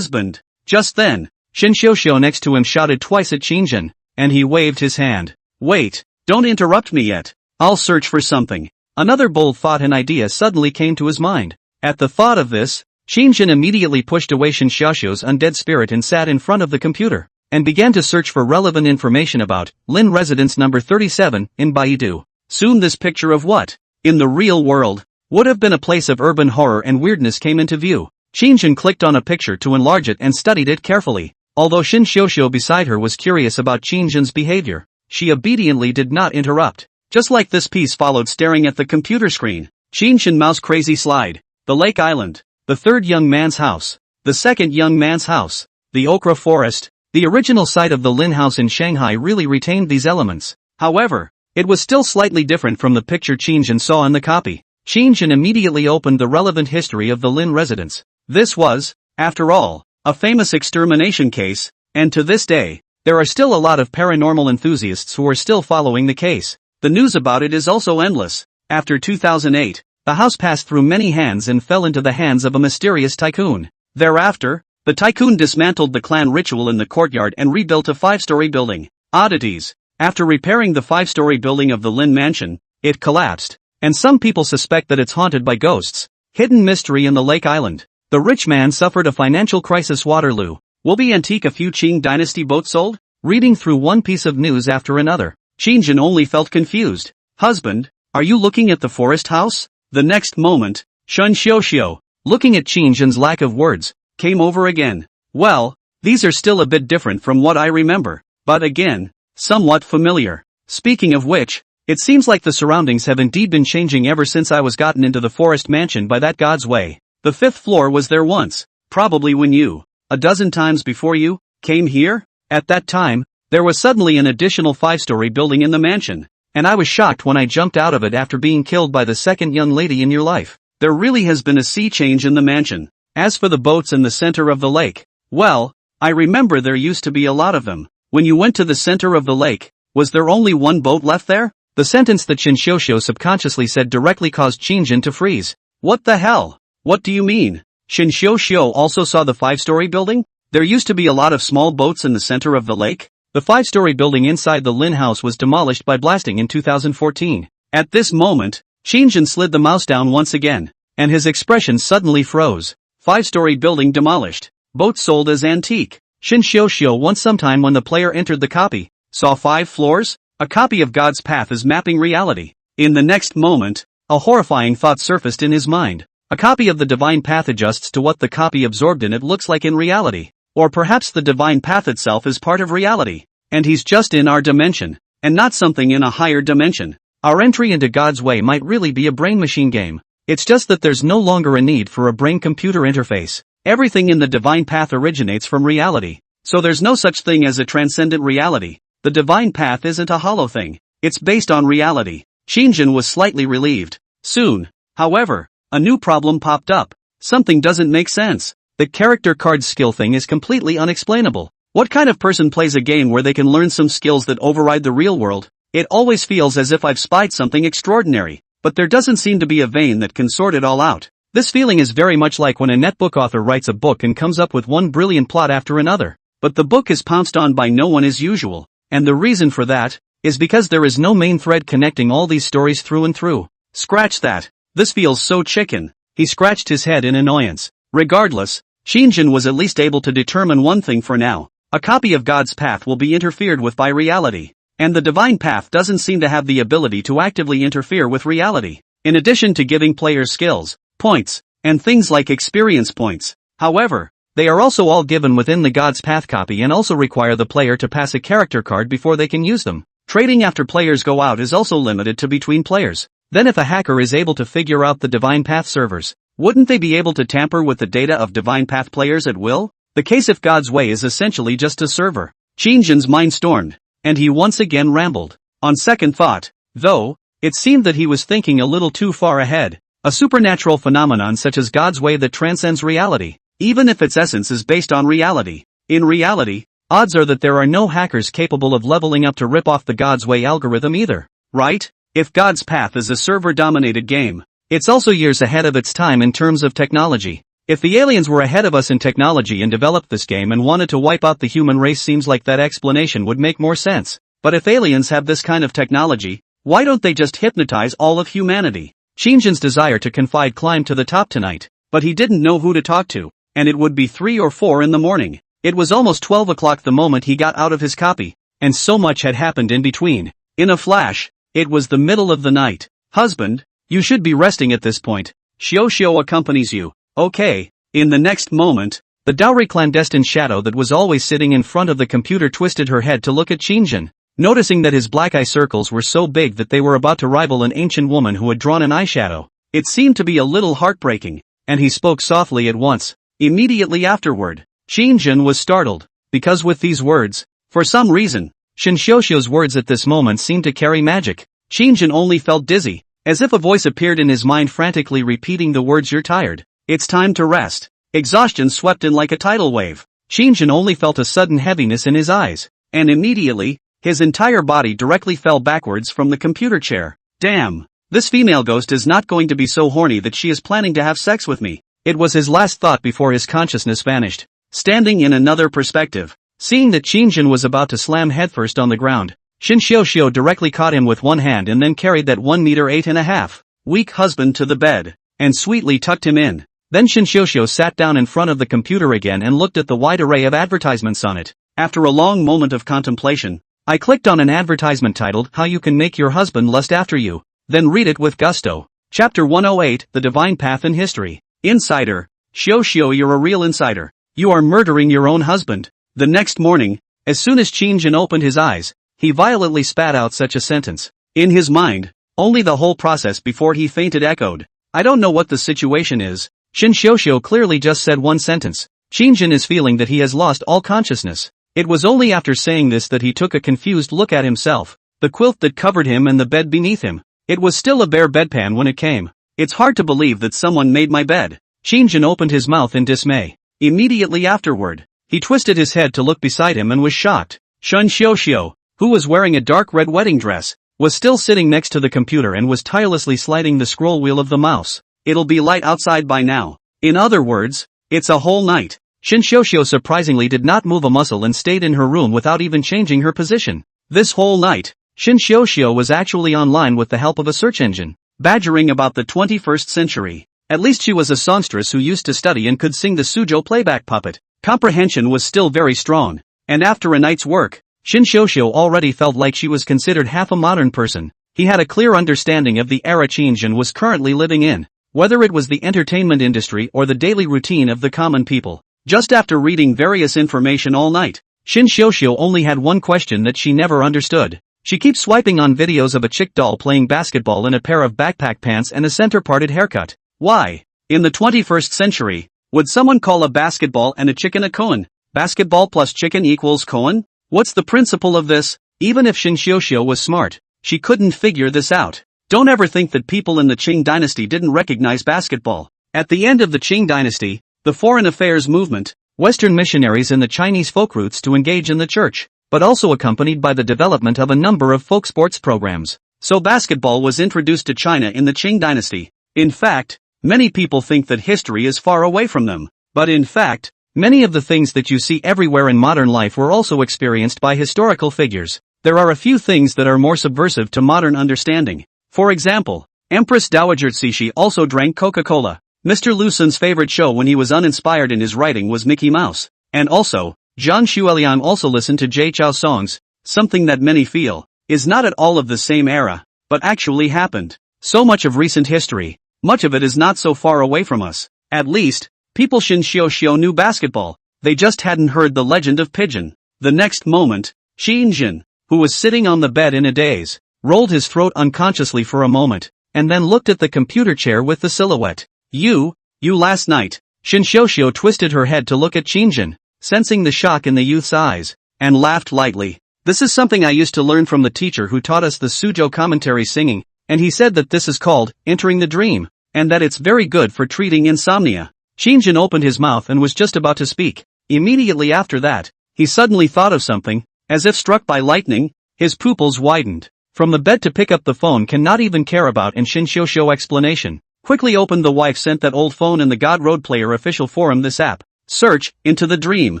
[SPEAKER 1] Just then, Qin next to him shouted twice at Qin, and he waved his hand. Wait, don't interrupt me yet. I'll search for something. Another bold thought and idea suddenly came to his mind. At the thought of this, Qin immediately pushed away Qin's undead spirit and sat in front of the computer, and began to search for relevant information about Lin residence number 37 in Baidu. Soon this picture of what, in the real world, would have been a place of urban horror and weirdness came into view. Qin clicked on a picture to enlarge it and studied it carefully. Although Qin beside her was curious about Qin's behavior,
[SPEAKER 2] she obediently did not interrupt. Just like this piece followed staring at the computer screen. Qin Shang Mouse Crazy Slide. The Lake Island. The third young man's house. The second young man's house. The Okra Forest. The original site of the Lin House in Shanghai really retained these elements. However, it was still slightly different from the picture Qin Shang saw in the copy. Qin Shang immediately opened the relevant history of the Lin residence. This was, after all, a famous extermination case, and to this day, there are still a lot of paranormal enthusiasts who are still following the case. The news about it is also endless. After 2008, the house passed through many hands and fell into the hands of a mysterious tycoon. Thereafter, the tycoon dismantled the clan ritual in the courtyard and rebuilt a 5-story building. Oddities. After repairing the 5-story building of the Lin mansion, it collapsed, and some people suspect that it's haunted by ghosts. Hidden mystery in the Lake Island. The rich man suffered a financial crisis. Waterloo. Will be antique. A few Qing dynasty boats sold? Reading through one piece of news after another, Qin Shang only felt confused. Husband, are you looking at the forest house? The next moment, Shun Xiuxiu, looking at Qin Shang's lack of words, came over again. Well, these are still a bit different from what I remember, but again, somewhat familiar. Speaking of which, it seems like the surroundings have indeed been changing ever since I was gotten into the forest mansion by that God's way. The 5th floor was there once, probably when you, a dozen times before you, came here? At that time, there was suddenly an additional 5-story building in the mansion, and I was shocked when I jumped out of it after being killed by the second young lady in your life. There really has been a sea change in the mansion. As for the boats in the center of the lake, well, I remember there used to be a lot of them. When you went to the center of the lake, was there only one boat left there? The sentence that Qin Xiuxiu subconsciously said directly caused Qin Shang to freeze. What the hell? What do you mean? Qin Xiuxiu also saw the 5-story building? There used to be a lot of small boats in the center of the lake? The 5-story building inside the Lin house was demolished by blasting in 2014. At this moment, Qin Shang slid the mouse down once again, and his expression suddenly froze. 5-story building demolished. Boats sold as antique. Qin Xiuxiu once sometime when the player entered the copy, saw 5 floors? A copy of God's Path is mapping reality. In the next moment, a horrifying thought surfaced in his mind. A copy of the Divine Path adjusts to what the copy absorbed in it looks like in reality. Or perhaps the Divine Path itself is part of reality, and he's just in our dimension, and not something in a higher dimension. Our entry into God's way might really be a brain-machine game. It's just that there's no longer a need for a brain-computer interface. Everything in the Divine Path originates from reality, so there's no such thing as a transcendent reality. The Divine Path isn't a hollow thing, it's based on reality. Qin Shang was slightly relieved. Soon, however, a new problem popped up. Something doesn't make sense. The character card skill thing is completely unexplainable. What kind of person plays a game where they can learn some skills that override the real world? It always feels as if I've spied something extraordinary, but there doesn't seem to be a vein that can sort it all out. This feeling is very much like when a netbook author writes a book and comes up with one brilliant plot after another, but the book is pounced on by no one as usual, and the reason for that is because there is no main thread connecting all these stories through and through. Scratch that. This feels so chicken. He scratched his head in annoyance. Regardless, Qin Shang was at least able to determine one thing for now. A copy of God's Path will be interfered with by reality, and the Divine Path doesn't seem to have the ability to actively interfere with reality. In addition to giving players skills, points, and things like experience points, however, they are also all given within the God's Path copy and also require the player to pass a character card before they can use them. Trading after players go out is also limited to between players. Then if a hacker is able to figure out the Divine Path servers, wouldn't they be able to tamper with the data of Divine Path players at will? The case if God's Way is essentially just a server. Qin Shang's mind stormed, and he once again rambled. On second thought, though, it seemed that he was thinking a little too far ahead. A supernatural phenomenon such as God's Way that transcends reality, even if its essence is based on reality. In reality, odds are that there are no hackers capable of leveling up to rip off the God's Way algorithm either, right? If God's Path is a server-dominated game, it's also years ahead of its time in terms of technology. If the aliens were ahead of us in technology and developed this game and wanted to wipe out the human race, seems like that explanation would make more sense. But if aliens have this kind of technology, why don't they just hypnotize all of humanity? Qin Shang's desire to confide climbed to the top tonight, but he didn't know who to talk to, and it would be 3 or 4 in the morning. It was almost 12 o'clock the moment he got out of his copy, and so much had happened in between. In a flash, it was the middle of the night. Husband, you should be resting at this point. Xiuxiu accompanies you. Okay. In the next moment, the dowry clandestine shadow that was always sitting in front of the computer twisted her head to look at Qin Shang. noticing that his black eye circles were so big that they were about to rival an ancient woman who had drawn an eyeshadow. It seemed to be a little heartbreaking, and he spoke softly at once. Immediately afterward, Qin was startled, because with these words, for some reason, Shin Xiuxiu's words at this moment seemed to carry magic. Qin only felt dizzy, as if a voice appeared in his mind frantically repeating the words, "You're tired. It's time to rest." Exhaustion swept in like a tidal wave. Qin only felt a sudden heaviness in his eyes, and immediately, his entire body directly fell backwards from the computer chair. Damn, this female ghost is not going to be so horny that she is planning to have sex with me. It was his last thought before his consciousness vanished. Standing in another perspective, seeing that Qin was about to slam headfirst on the ground, Shin Xiuxiu directly caught him with one hand and then carried that 1 meter 8.5 weak husband to the bed, and sweetly tucked him in. Then Shin Xiuxiu sat down in front of the computer again and looked at the wide array of advertisements on it. After a long moment of contemplation, I clicked on an advertisement titled, "How You Can Make Your Husband Lust After You." Then read it with gusto. Chapter 108, The Divine Path in History. Insider. Xiuxiu, you're a real insider. You are murdering your own husband. The next morning, as soon as Qin opened his eyes, he violently spat out such a sentence. In his mind, only the whole process before he fainted echoed. I don't know what the situation is. Shin Xiuxiu clearly just said one sentence. Qin is feeling that he has lost all consciousness. It was only after saying this that he took a confused look at himself, the quilt that covered him and the bed beneath him. It was still a bare bedpan when it came. It's hard to believe that someone made my bed. Qin opened his mouth in dismay. Immediately afterward, he twisted his head to look beside him and was shocked. Shin Xiuxiu, who was wearing a dark red wedding dress, was still sitting next to the computer and was tirelessly sliding the scroll wheel of the mouse. It'll be light outside by now. In other words, it's a whole night. Shin Xiuxiu surprisingly did not move a muscle and stayed in her room without even changing her position. This whole night, Shin Xiuxiu was actually online with the help of a search engine, badgering about the 21st century. At least she was a songstress who used to study and could sing the Suzhou playback puppet. Comprehension was still very strong, and after a night's work, Shin Xiuxiu already felt like she was considered half a modern person. He had a clear understanding of the era Qin was currently living in, whether it was the entertainment industry or the daily routine of the common people. Just after reading various information all night, Shin Xiuxiu only had one question that she never understood. She keeps swiping on videos of a chick doll playing basketball in a pair of backpack pants and a center-parted haircut. Why? In the 21st century, would someone call a basketball and a chicken a koan? Basketball plus chicken equals koan? What's the principle of this? Even if Shin Xiuxiu was smart, she couldn't figure this out. Don't ever think that people in the Qing dynasty didn't recognize basketball. At the end of the Qing dynasty, the foreign affairs movement, Western missionaries and the Chinese folk routes to engage in the church, but also accompanied by the development of a number of folk sports programs. So basketball was introduced to China in the Qing dynasty. In fact, many people think that history is far away from them. But in fact, many of the things that you see everywhere in modern life were also experienced by historical figures. There are a few things that are more subversive to modern understanding. For example, Empress Dowager Cixi also drank Coca-Cola. Mr. Lu Xun's favorite show when he was uninspired in his writing was Mickey Mouse. And also, Zhang Xueliang also listened to Jay Chou songs, something that many feel is not at all of the same era, but actually happened. So much of recent history, much of it is not so far away from us. At least, people Shin Xiuxiu knew basketball, they just hadn't heard the legend of Pigeon. The next moment, Qin, who was sitting on the bed in a daze, rolled his throat unconsciously for a moment, and then looked at the computer chair with the silhouette. You last night. Shin Xiuxiu twisted her head to look at Qin, sensing the shock in the youth's eyes, and laughed lightly. This is something I used to learn from the teacher who taught us the Suzhou commentary singing, and he said that this is called entering the dream, and that it's very good for treating insomnia. Qin opened his mouth and was just about to speak. Immediately after that, he suddenly thought of something, as if struck by lightning, his pupils widened. From the bed to pick up the phone can not even care about and Shin Xiuxiu explanation. Quickly opened the wife sent that old phone in the God Road Player official forum this app. Search, into the dream.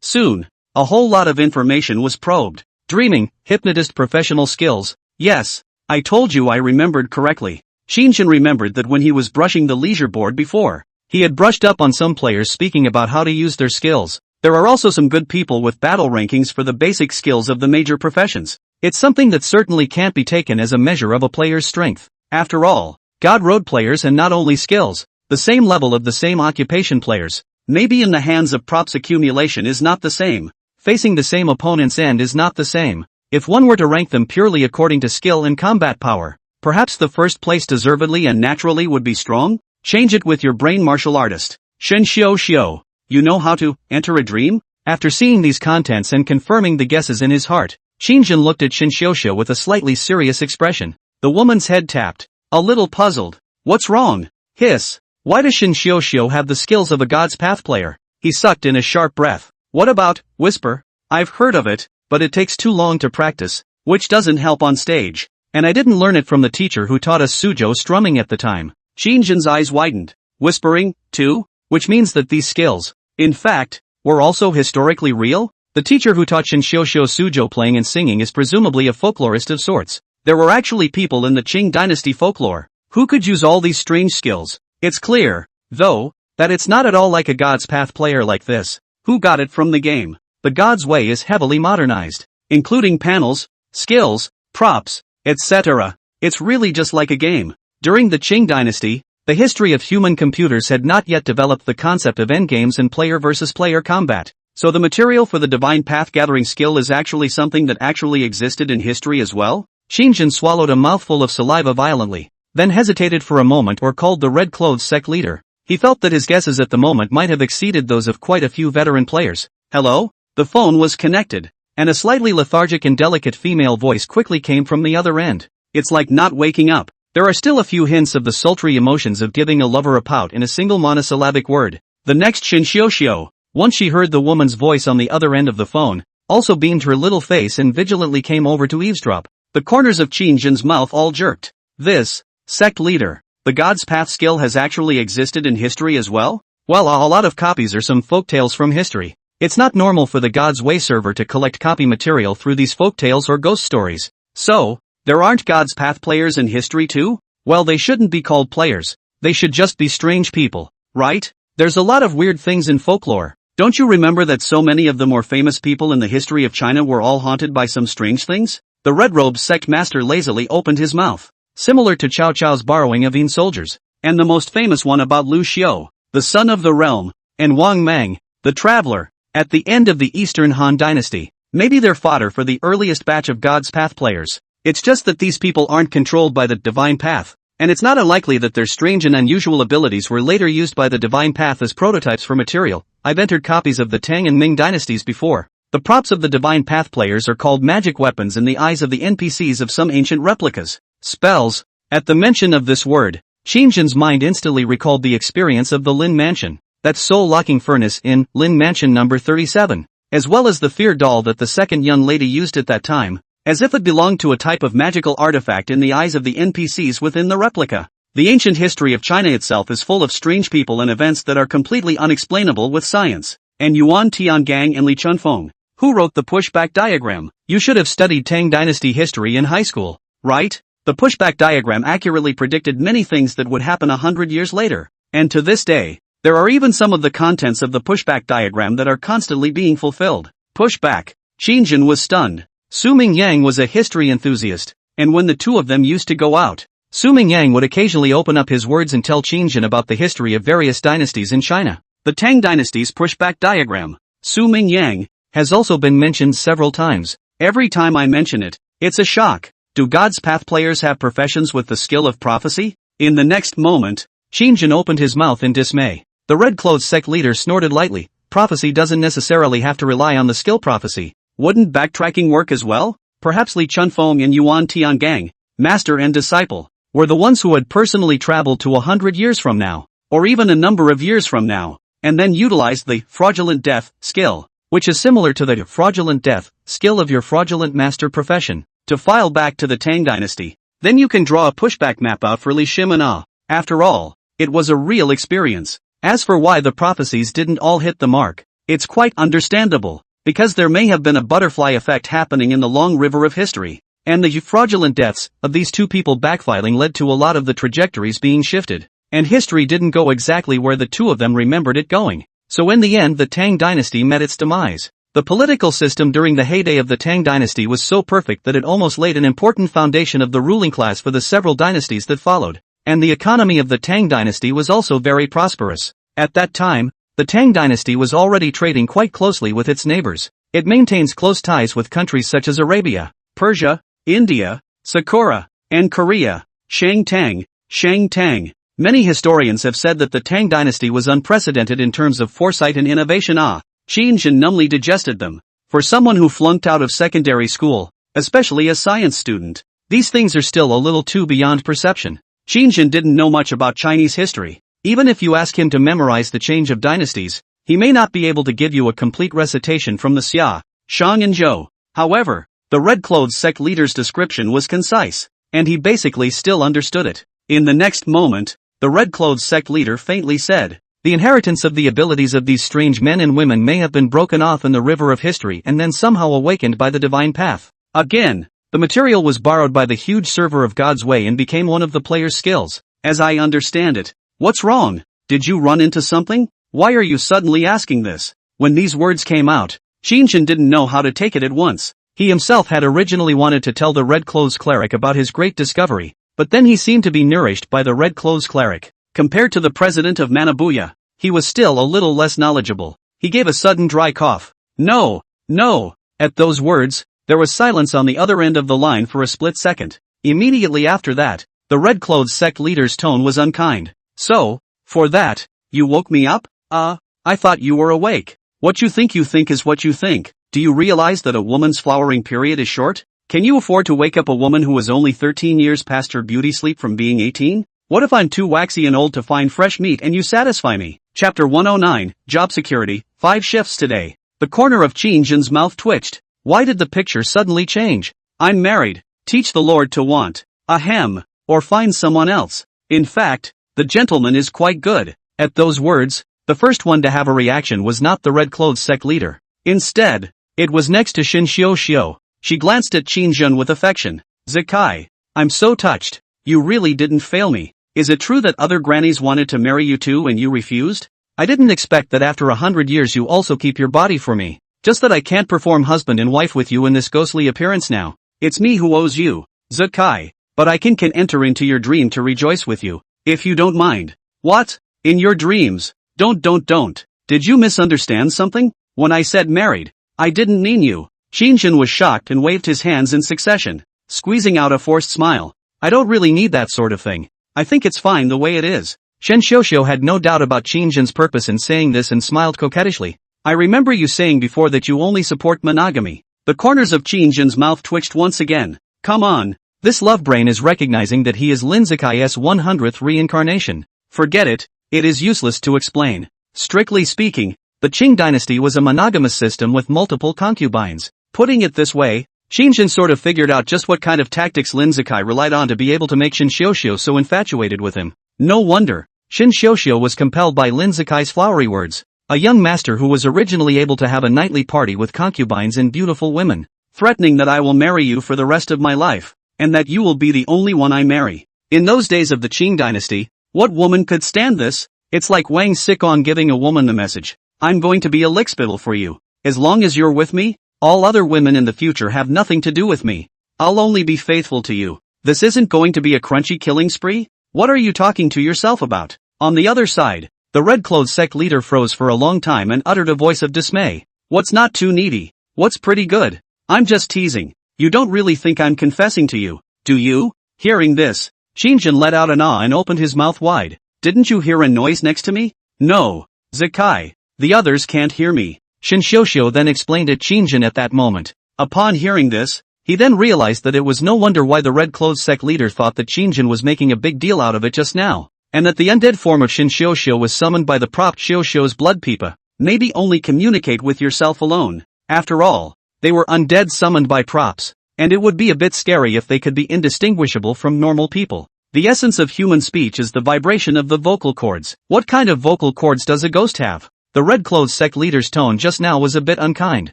[SPEAKER 2] Soon, a whole lot of information was probed. Dreaming, hypnotist professional skills. Yes, I told you I remembered correctly. Qin remembered that when he was brushing the leisure board before, he had brushed up on some players speaking about how to use their skills. There are also some good people with battle rankings for the basic skills of the major professions. It's something that certainly can't be taken as a measure of a player's strength. After all, God Road players and not only skills, the same level of the same occupation players. Maybe in the hands of props accumulation is not the same. Facing the same opponent's end is not the same. If one were to rank them purely according to skill and combat power, perhaps the first place deservedly and naturally would be strong? Change it with your brain, martial artist. Shen Xiao Xiao. You know how to enter a dream? After seeing these contents and confirming the guesses in his heart, Qinjin looked at Shen Xiao Xiao with a slightly serious expression. The woman's head tapped. A little puzzled. What's wrong? Hiss. Why does Shen Xiao Xiao have the skills of a God's Path player? He sucked in a sharp breath. What about, whisper? I've heard of it, but it takes too long to practice, which doesn't help on stage. And I didn't learn it from the teacher who taught us Suzhou strumming at the time. Qinjin's eyes widened. Whispering, too? Which means that these skills, in fact, were also historically real? The teacher who taught Shen Xiao Xiao Suzhou playing and singing is presumably a folklorist of sorts. There were actually people in the Qing dynasty folklore who could use all these strange skills. It's clear, though, that it's not at all like a God's Path player like this, who got it from the game. The God's Way is heavily modernized, including panels, skills, props, etc. It's really just like a game. During the Qing dynasty, the history of human computers had not yet developed the concept of endgames and player versus player combat. So the material for the divine path gathering skill is actually something that actually existed in history as well? Qinjin swallowed a mouthful of saliva violently, then hesitated for a moment or called the Red Clothes sect leader. He felt that his guesses at the moment might have exceeded those of quite a few veteran players. Hello? The phone was connected, and a slightly lethargic and delicate female voice quickly came from the other end. It's like not waking up. There are still a few hints of the sultry emotions of giving a lover a pout in a single monosyllabic word. The next Shen Xiao Xiao, once she heard the woman's voice on the other end of the phone, also beamed her little face and vigilantly came over to eavesdrop. The corners of Qinjin's mouth all jerked. This, sect leader, the God's Path skill has actually existed in history as well? Well, a lot of copies are some folktales from history. It's not normal for the God's Way server to collect copy material through these folktales or ghost stories. So, there aren't God's Path players in history too? Well, they shouldn't be called players. They should just be strange people, right? There's a lot of weird things in folklore. Don't you remember that so many of the more famous people in the history of China were all haunted by some strange things? The red-robed sect master lazily opened his mouth, similar to Cao Cao's borrowing of Yin soldiers, and the most famous one about Lu Xiu, the son of the realm, and Wang Mang, the traveler, at the end of the Eastern Han dynasty. Maybe they're fodder for the earliest batch of God's Path players. It's just that these people aren't controlled by the divine path, and it's not unlikely that their strange and unusual abilities were later used by the divine path as prototypes for material. I've entered copies of the Tang and Ming dynasties before. The props of the divine path players are called magic weapons in the eyes of the NPCs of some ancient replicas. Spells. At the mention of this word, Qinjin's mind instantly recalled the experience of the Lin Mansion, that soul-locking furnace in Lin Mansion number 37, as well as the fear doll that the second young lady used at that time, as if it belonged to a type of magical artifact in the eyes of the NPCs within the replica. The ancient history of China itself is full of strange people and events that are completely unexplainable with science. And Yuan Tiangang and Li Chunfeng, who wrote the pushback diagram? You should have studied Tang dynasty history in high school, right? The pushback diagram accurately predicted many things that would happen 100 years later. And to this day, there are even some of the contents of the pushback diagram that are constantly being fulfilled. Pushback. Qinjin was stunned. Su Mingyang was a history enthusiast, and when the two of them used to go out, Su Mingyang would occasionally open up his words and tell Qinjin about the history of various dynasties in China. The Tang dynasty's pushback diagram, Su Mingyang, has also been mentioned several times. Every time I mention it, it's a shock. Do God's Path players have professions with the skill of prophecy? In the next moment, Qinjin opened his mouth in dismay. The Red Clothes sect leader snorted lightly. Prophecy doesn't necessarily have to rely on the skill prophecy. Wouldn't backtracking work as well? Perhaps Li Chunfeng and Yuan Tiangang, master and disciple, were the ones who had personally traveled to 100 years from now, or even a number of years from now, and then utilized the fraudulent death skill, which is similar to the fraudulent death skill of your fraudulent master profession, to file back to the Tang dynasty. Then you can draw a pushback map out for Li Shimana. After all, it was a real experience. As for why the prophecies didn't all hit the mark, it's quite understandable, because there may have been a butterfly effect happening in the long river of history, and the fraudulent deaths of these two people backfiling led to a lot of the trajectories being shifted, and history didn't go exactly where the two of them remembered it going. So in the end the Tang dynasty met its demise. The political system during the heyday of the Tang dynasty was so perfect that it almost laid an important foundation of the ruling class for the several dynasties that followed. And the economy of the Tang dynasty was also very prosperous. At that time, the Tang dynasty was already trading quite closely with its neighbors. It maintains close ties with countries such as Arabia,
[SPEAKER 1] Persia, India, Sakura, and Korea. Shang Tang, Shang Tang. Many historians have said that the Tang dynasty was unprecedented in terms of foresight and innovation. Qin Shang numbly digested them. For someone who flunked out of secondary school, especially a science student, these things are still a little too beyond perception. Qin Shang didn't know much about Chinese history. Even if you ask him to memorize the change of dynasties, he may not be able to give you a complete recitation from the Xia, Shang and Zhou. However, the red-clothes sect leader's description was concise, and he basically still understood it. In the next moment, the red-clothes sect leader faintly said, "The inheritance of the abilities of these strange men and women may have been broken off in the river of history and then somehow awakened by the divine path." Again, the material was borrowed by the huge server of God's Way and became one of the player's skills. As I understand it. What's wrong? Did you run into something? Why are you suddenly asking this? When these words came out, Qin Shang didn't know how to take it at once. He himself had originally wanted to tell the red-clothes cleric about his great discovery, but then he seemed to be nourished by the red-clothes cleric. Compared to the president of Manabuya, he was still a little less knowledgeable. He gave a sudden dry cough. No, no. At those words, there was silence on the other end of the line for a split second. Immediately after that, the red-clothes sect leader's tone was unkind. "So, for that, you woke me up? I thought you were awake. What you think is what you think. Do you realize that a woman's flowering period is short? Can you afford to wake up a woman who is only 13 years past her beauty sleep from being 18? What if I'm too waxy and old to find fresh meat and you satisfy me?" Chapter 109, Job Security, 5 shifts today. The corner of Qin Shang's mouth twitched. Why did the picture suddenly change? "I'm married. Teach the Lord to want. Ahem. Or find someone else. In fact, the gentleman is quite good." At those words, the first one to have a reaction was not the red-clothes sect leader. Instead, it was next to Shin Xiao. She glanced at Qin Shang with affection. "Zakai, I'm so touched. You really didn't fail me. Is it true that other grannies wanted to marry you too and you refused? I didn't expect that after 100 years you also keep your body for me. Just that I can't perform husband and wife with you in this ghostly appearance now. It's me who owes you, Zakai, but I can enter into your dream to rejoice with you, if you don't mind." "What? In your dreams? Don't. Did you misunderstand something? When I said married, I didn't mean you." Qin Shang was shocked and waved his hands in succession, squeezing out a forced smile. "I don't really need that sort of thing. I think it's fine the way it is." Shen Xiao had no doubt about Qin Shang's purpose in saying this and smiled coquettishly. "I remember you saying before that you only support monogamy." The corners of Qin Shang's mouth twitched once again. "Come on. This love brain is recognizing that he is Lin Zakai's 100th reincarnation. Forget it, it is useless to explain. Strictly speaking, the Qing dynasty was a monogamous system with multiple concubines. Putting it this way, Qin Shang sort of figured out just what kind of tactics Lin Zakai relied on to be able to make Shin Xiao so infatuated with him. No wonder, Shin Xiao was compelled by Lin Zakai's flowery words. A young master who was originally able to have a nightly party with concubines and beautiful women, threatening that I will marry you for the rest of my life, and that you will be the only one I marry. In those days of the Qing dynasty, what woman could stand this? It's like Wang Xicong giving a woman the message, I'm going to be a lickspittle for you. As long as you're with me, all other women in the future have nothing to do with me. I'll only be faithful to you. This isn't going to be a crunchy killing spree? What are you talking to yourself about? On the other side, the red-clothes sect leader froze for a long time and uttered a voice of dismay. What's not too needy? What's pretty good? I'm just teasing. You don't really think I'm confessing to you, do you? Hearing this, Qin Shang let out an ah and opened his mouth wide. Didn't you hear a noise next to me? No, Zakai. The others can't hear me. Shin Xiao then explained it Qin Shang at that moment. Upon hearing this, he then realized that it was no wonder why the red-clothes sect leader thought that Qin Shang was making a big deal out of it just now, and that the undead form of Shin Xiao was summoned by the propped Xiao's blood pipa. Maybe only communicate with yourself alone. After all, they were undead summoned by props, and it would be a bit scary if they could be indistinguishable from normal people. The essence of human speech is the vibration of the vocal cords. What kind of vocal cords does a ghost have? The red-clothes sect leader's tone just now was a bit unkind.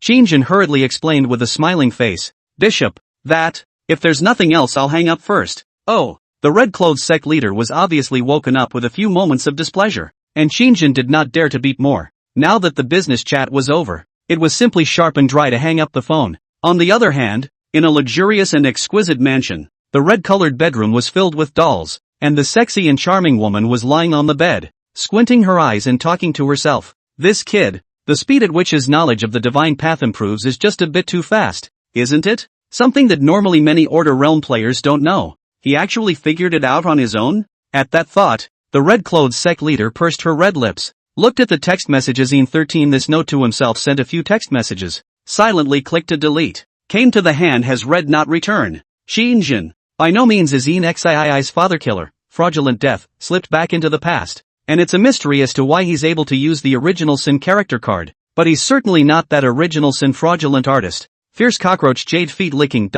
[SPEAKER 1] Qin Shang hurriedly explained with a smiling face. Bishop, that, if there's nothing else I'll hang up first. Oh, the red-clothes sect leader was obviously woken up with a few moments of displeasure, and Qin Shang did not dare to beat more. Now that the business chat was over, it was simply sharp and dry to hang up the phone. On the other hand, in a luxurious and exquisite mansion, the red-colored bedroom was filled with dolls, and the sexy and charming woman was lying on the bed, squinting her eyes and talking to herself. This kid, the speed at which his knowledge of the divine path improves is just a bit too fast, isn't it? Something that normally many Order Realm players don't know. He actually figured it out on his own? At that thought, the red-clothed sect leader pursed her red lips, looked at the text messages. 13 This note to himself sent a few text messages, silently clicked to delete. Came to the hand has read not return. Qin by no means is Xii's father killer, fraudulent death, slipped back into the past. And it's a mystery as to why he's able to use the original Sin character card, but he's certainly not that original Sin fraudulent artist. Fierce cockroach jade feet licking.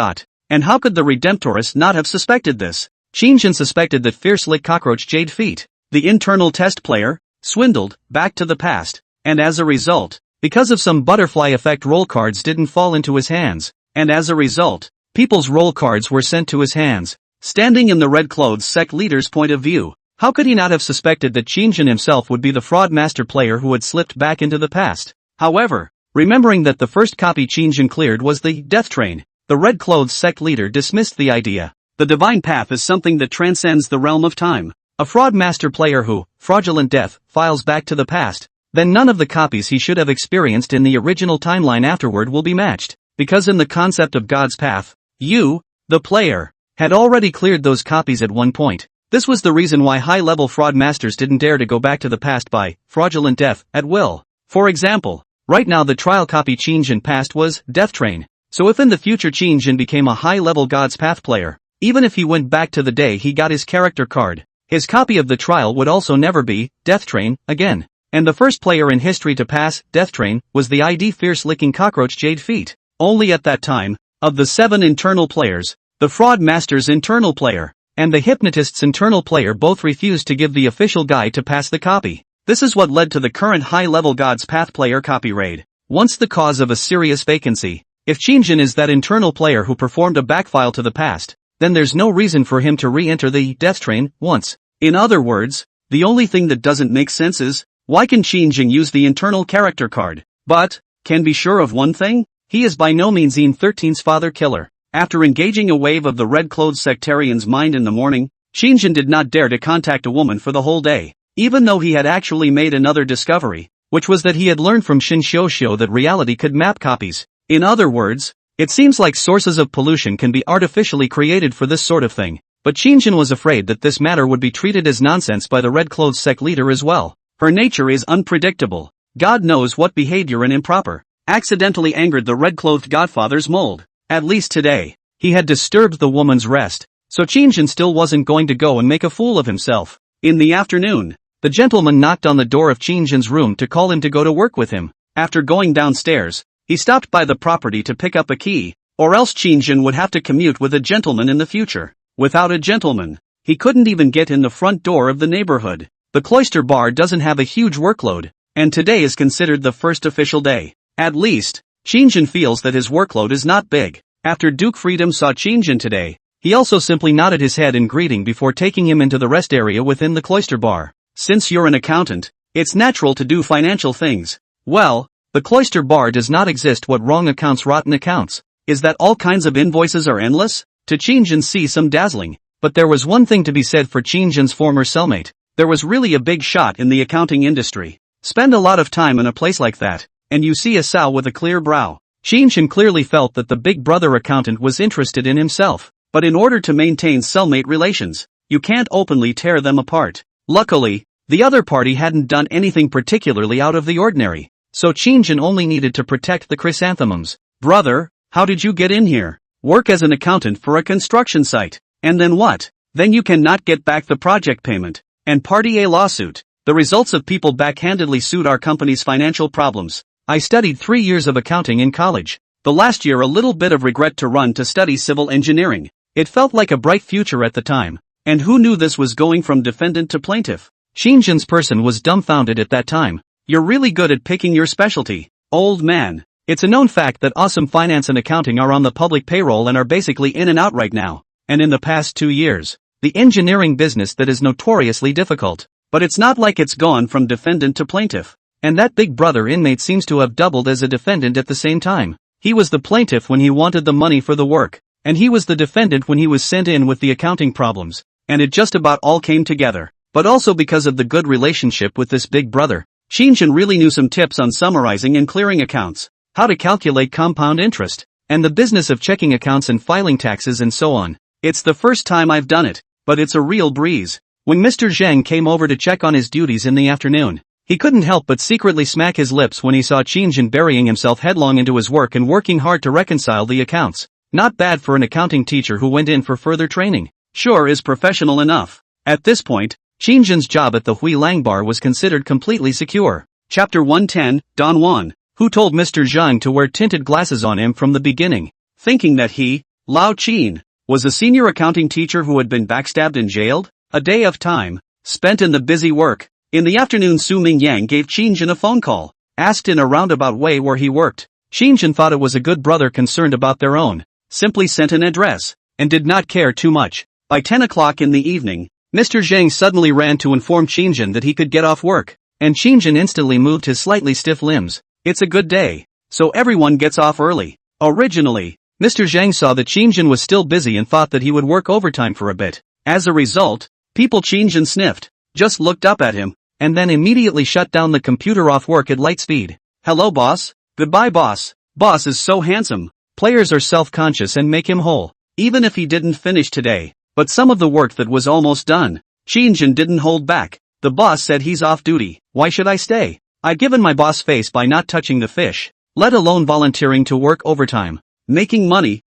[SPEAKER 1] And how could the Redemptorist not have suspected this? Qin suspected that fierce lick cockroach jade feet, the internal test player, swindled, back to the past, and as a result, because of some butterfly effect roll cards didn't fall into his hands, and as a result, people's roll cards were sent to his hands. Standing in the red-clothes sect leader's point of view, how could he not have suspected that Qin himself would be the fraud master player who had slipped back into the past? However, remembering that the first copy Qin cleared was the Death Train, the red-clothes sect leader dismissed the idea. The divine path is something that transcends the realm of time. A fraud master player who, fraudulent death, files back to the past, then none of the copies he should have experienced in the original timeline afterward will be matched, because in the concept of God's path, you, the player, had already cleared those copies at one point. This was the reason why high-level fraud masters didn't dare to go back to the past by fraudulent death at will. For example, right now the trial copy Qin passed was Death Train. So if in the future Qin became a high-level God's Path player, even if he went back to the day he got his character card, his copy of the trial would also never be Death Train again. And the first player in history to pass Death Train was the ID fierce-licking cockroach Jade Feet. Only at that time, of the 7 internal players, the Fraud Master's internal player and the Hypnotist's internal player both refused to give the official guide to pass the copy. This is what led to the current high-level God's Path player copy raid. Once the cause of a serious vacancy. If Qin is that internal player who performed a backfile to the past, then there's no reason for him to re-enter the Death Train once. In other words, the only thing that doesn't make sense is, why can Qin use the internal character card? But, can be sure of one thing? He is by no means Yin 13's father killer. After engaging a wave of the red-clothed sectarian's mind in the morning, Qin did not dare to contact a woman for the whole day, even though he had actually made another discovery, which was that he had learned from Shin Xiuxiu that reality could map copies. In other words, it seems like sources of pollution can be artificially created for this sort of thing, but Qin was afraid that this matter would be treated as nonsense by the red-clothed sect leader as well. Her nature is unpredictable. God knows what behavior and improper, accidentally angered the red-clothed godfather's mold. At least today, he had disturbed the woman's rest, so Qin still wasn't going to go and make a fool of himself. In the afternoon, the gentleman knocked on the door of Qin's room to call him to go to work with him. After going downstairs, he stopped by the property to pick up a key, or else Qin would have to commute with a gentleman in the future. Without a gentleman, he couldn't even get in the front door of the neighborhood. The cloister bar doesn't have a huge workload, and today is considered the first official day. At least, Qin feels that his workload is not big. After Duke Freedom saw Qin today, he also simply nodded his head in greeting before taking him into the rest area within the cloister bar. Since you're an accountant, it's natural to do financial things. Well, the cloister bar does not exist. What wrong accounts rotten accounts? Is that all kinds of invoices are endless? To Qin see some dazzling. But there was one thing to be said for Qin's former cellmate. There was really a big shot in the accounting industry. Spend a lot of time in a place like that, and you see a sow with a clear brow. Qin clearly felt that the big brother accountant was interested in himself. But in order to maintain cellmate relations, you can't openly tear them apart. Luckily, the other party hadn't done anything particularly out of the ordinary. So Qin only needed to protect the chrysanthemums. Brother, how did you get in here? Work as an accountant for a construction site. And then what? Then you cannot get back the project payment. And party a lawsuit. The results of people backhandedly sued our company's financial problems. I studied 3 years of accounting in college. The last year a little bit of regret to run to study civil engineering. It felt like a bright future at the time. And who knew this was going from defendant to plaintiff? Qin's person was dumbfounded at that time. You're really good at picking your specialty, old man. It's a known fact that awesome finance and accounting are on the public payroll and are basically in and out right now. And in the past 2 years, the engineering business that is notoriously difficult. But it's not like it's gone from defendant to plaintiff. And that big brother inmate seems to have doubled as a defendant at the same time. He was the plaintiff when he wanted the money for the work, and he was the defendant when he was sent in with the accounting problems. And it just about all came together. But also because of the good relationship with this big brother, Qin really knew some tips on summarizing and clearing accounts. How to calculate compound interest.
[SPEAKER 2] and the business of checking accounts and filing taxes and so on. It's the first time I've done it, but it's a real breeze. When Mr. Zhang came over to check on his duties in the afternoon, he couldn't help but secretly smack his lips when he saw Qin burying himself headlong into his work and working hard to reconcile the accounts. Not bad for an accounting teacher who went in for further training.
[SPEAKER 1] Sure is professional enough. At this point, Qin's job at the Hui Lang bar was considered completely secure. Chapter 110, Don Juan,
[SPEAKER 2] who told Mr. Zhang to wear tinted glasses on him from the beginning,
[SPEAKER 1] thinking that he, Lao Qin, was a senior accounting teacher who had been backstabbed and jailed. A day of time, spent in the busy work. In the afternoon, Su Mingyang gave Qin a phone call, asked in a roundabout way where he worked. Qin thought it was a good brother concerned about their own, simply sent an address, and did not care too much. By 10 o'clock in the evening, Mr. Zhang suddenly ran to inform Qin that he could get off work, and Qin instantly moved his slightly stiff limbs. It's a good day, so everyone gets off early. Originally, Mr. Zhang saw that Qin was still busy and thought that he would work overtime for a bit. As a result, people Qin sniffed, just looked up at him, and then immediately shut down the computer off work at light speed. Hello boss, goodbye boss, boss is so handsome. Players are self-conscious and make him whole, even if he didn't finish today. But some of the work that was almost done, Qin didn't hold back. The boss said he's off duty. Why should I stay? I've given my boss face by not touching the fish, let alone volunteering to work overtime. Making money,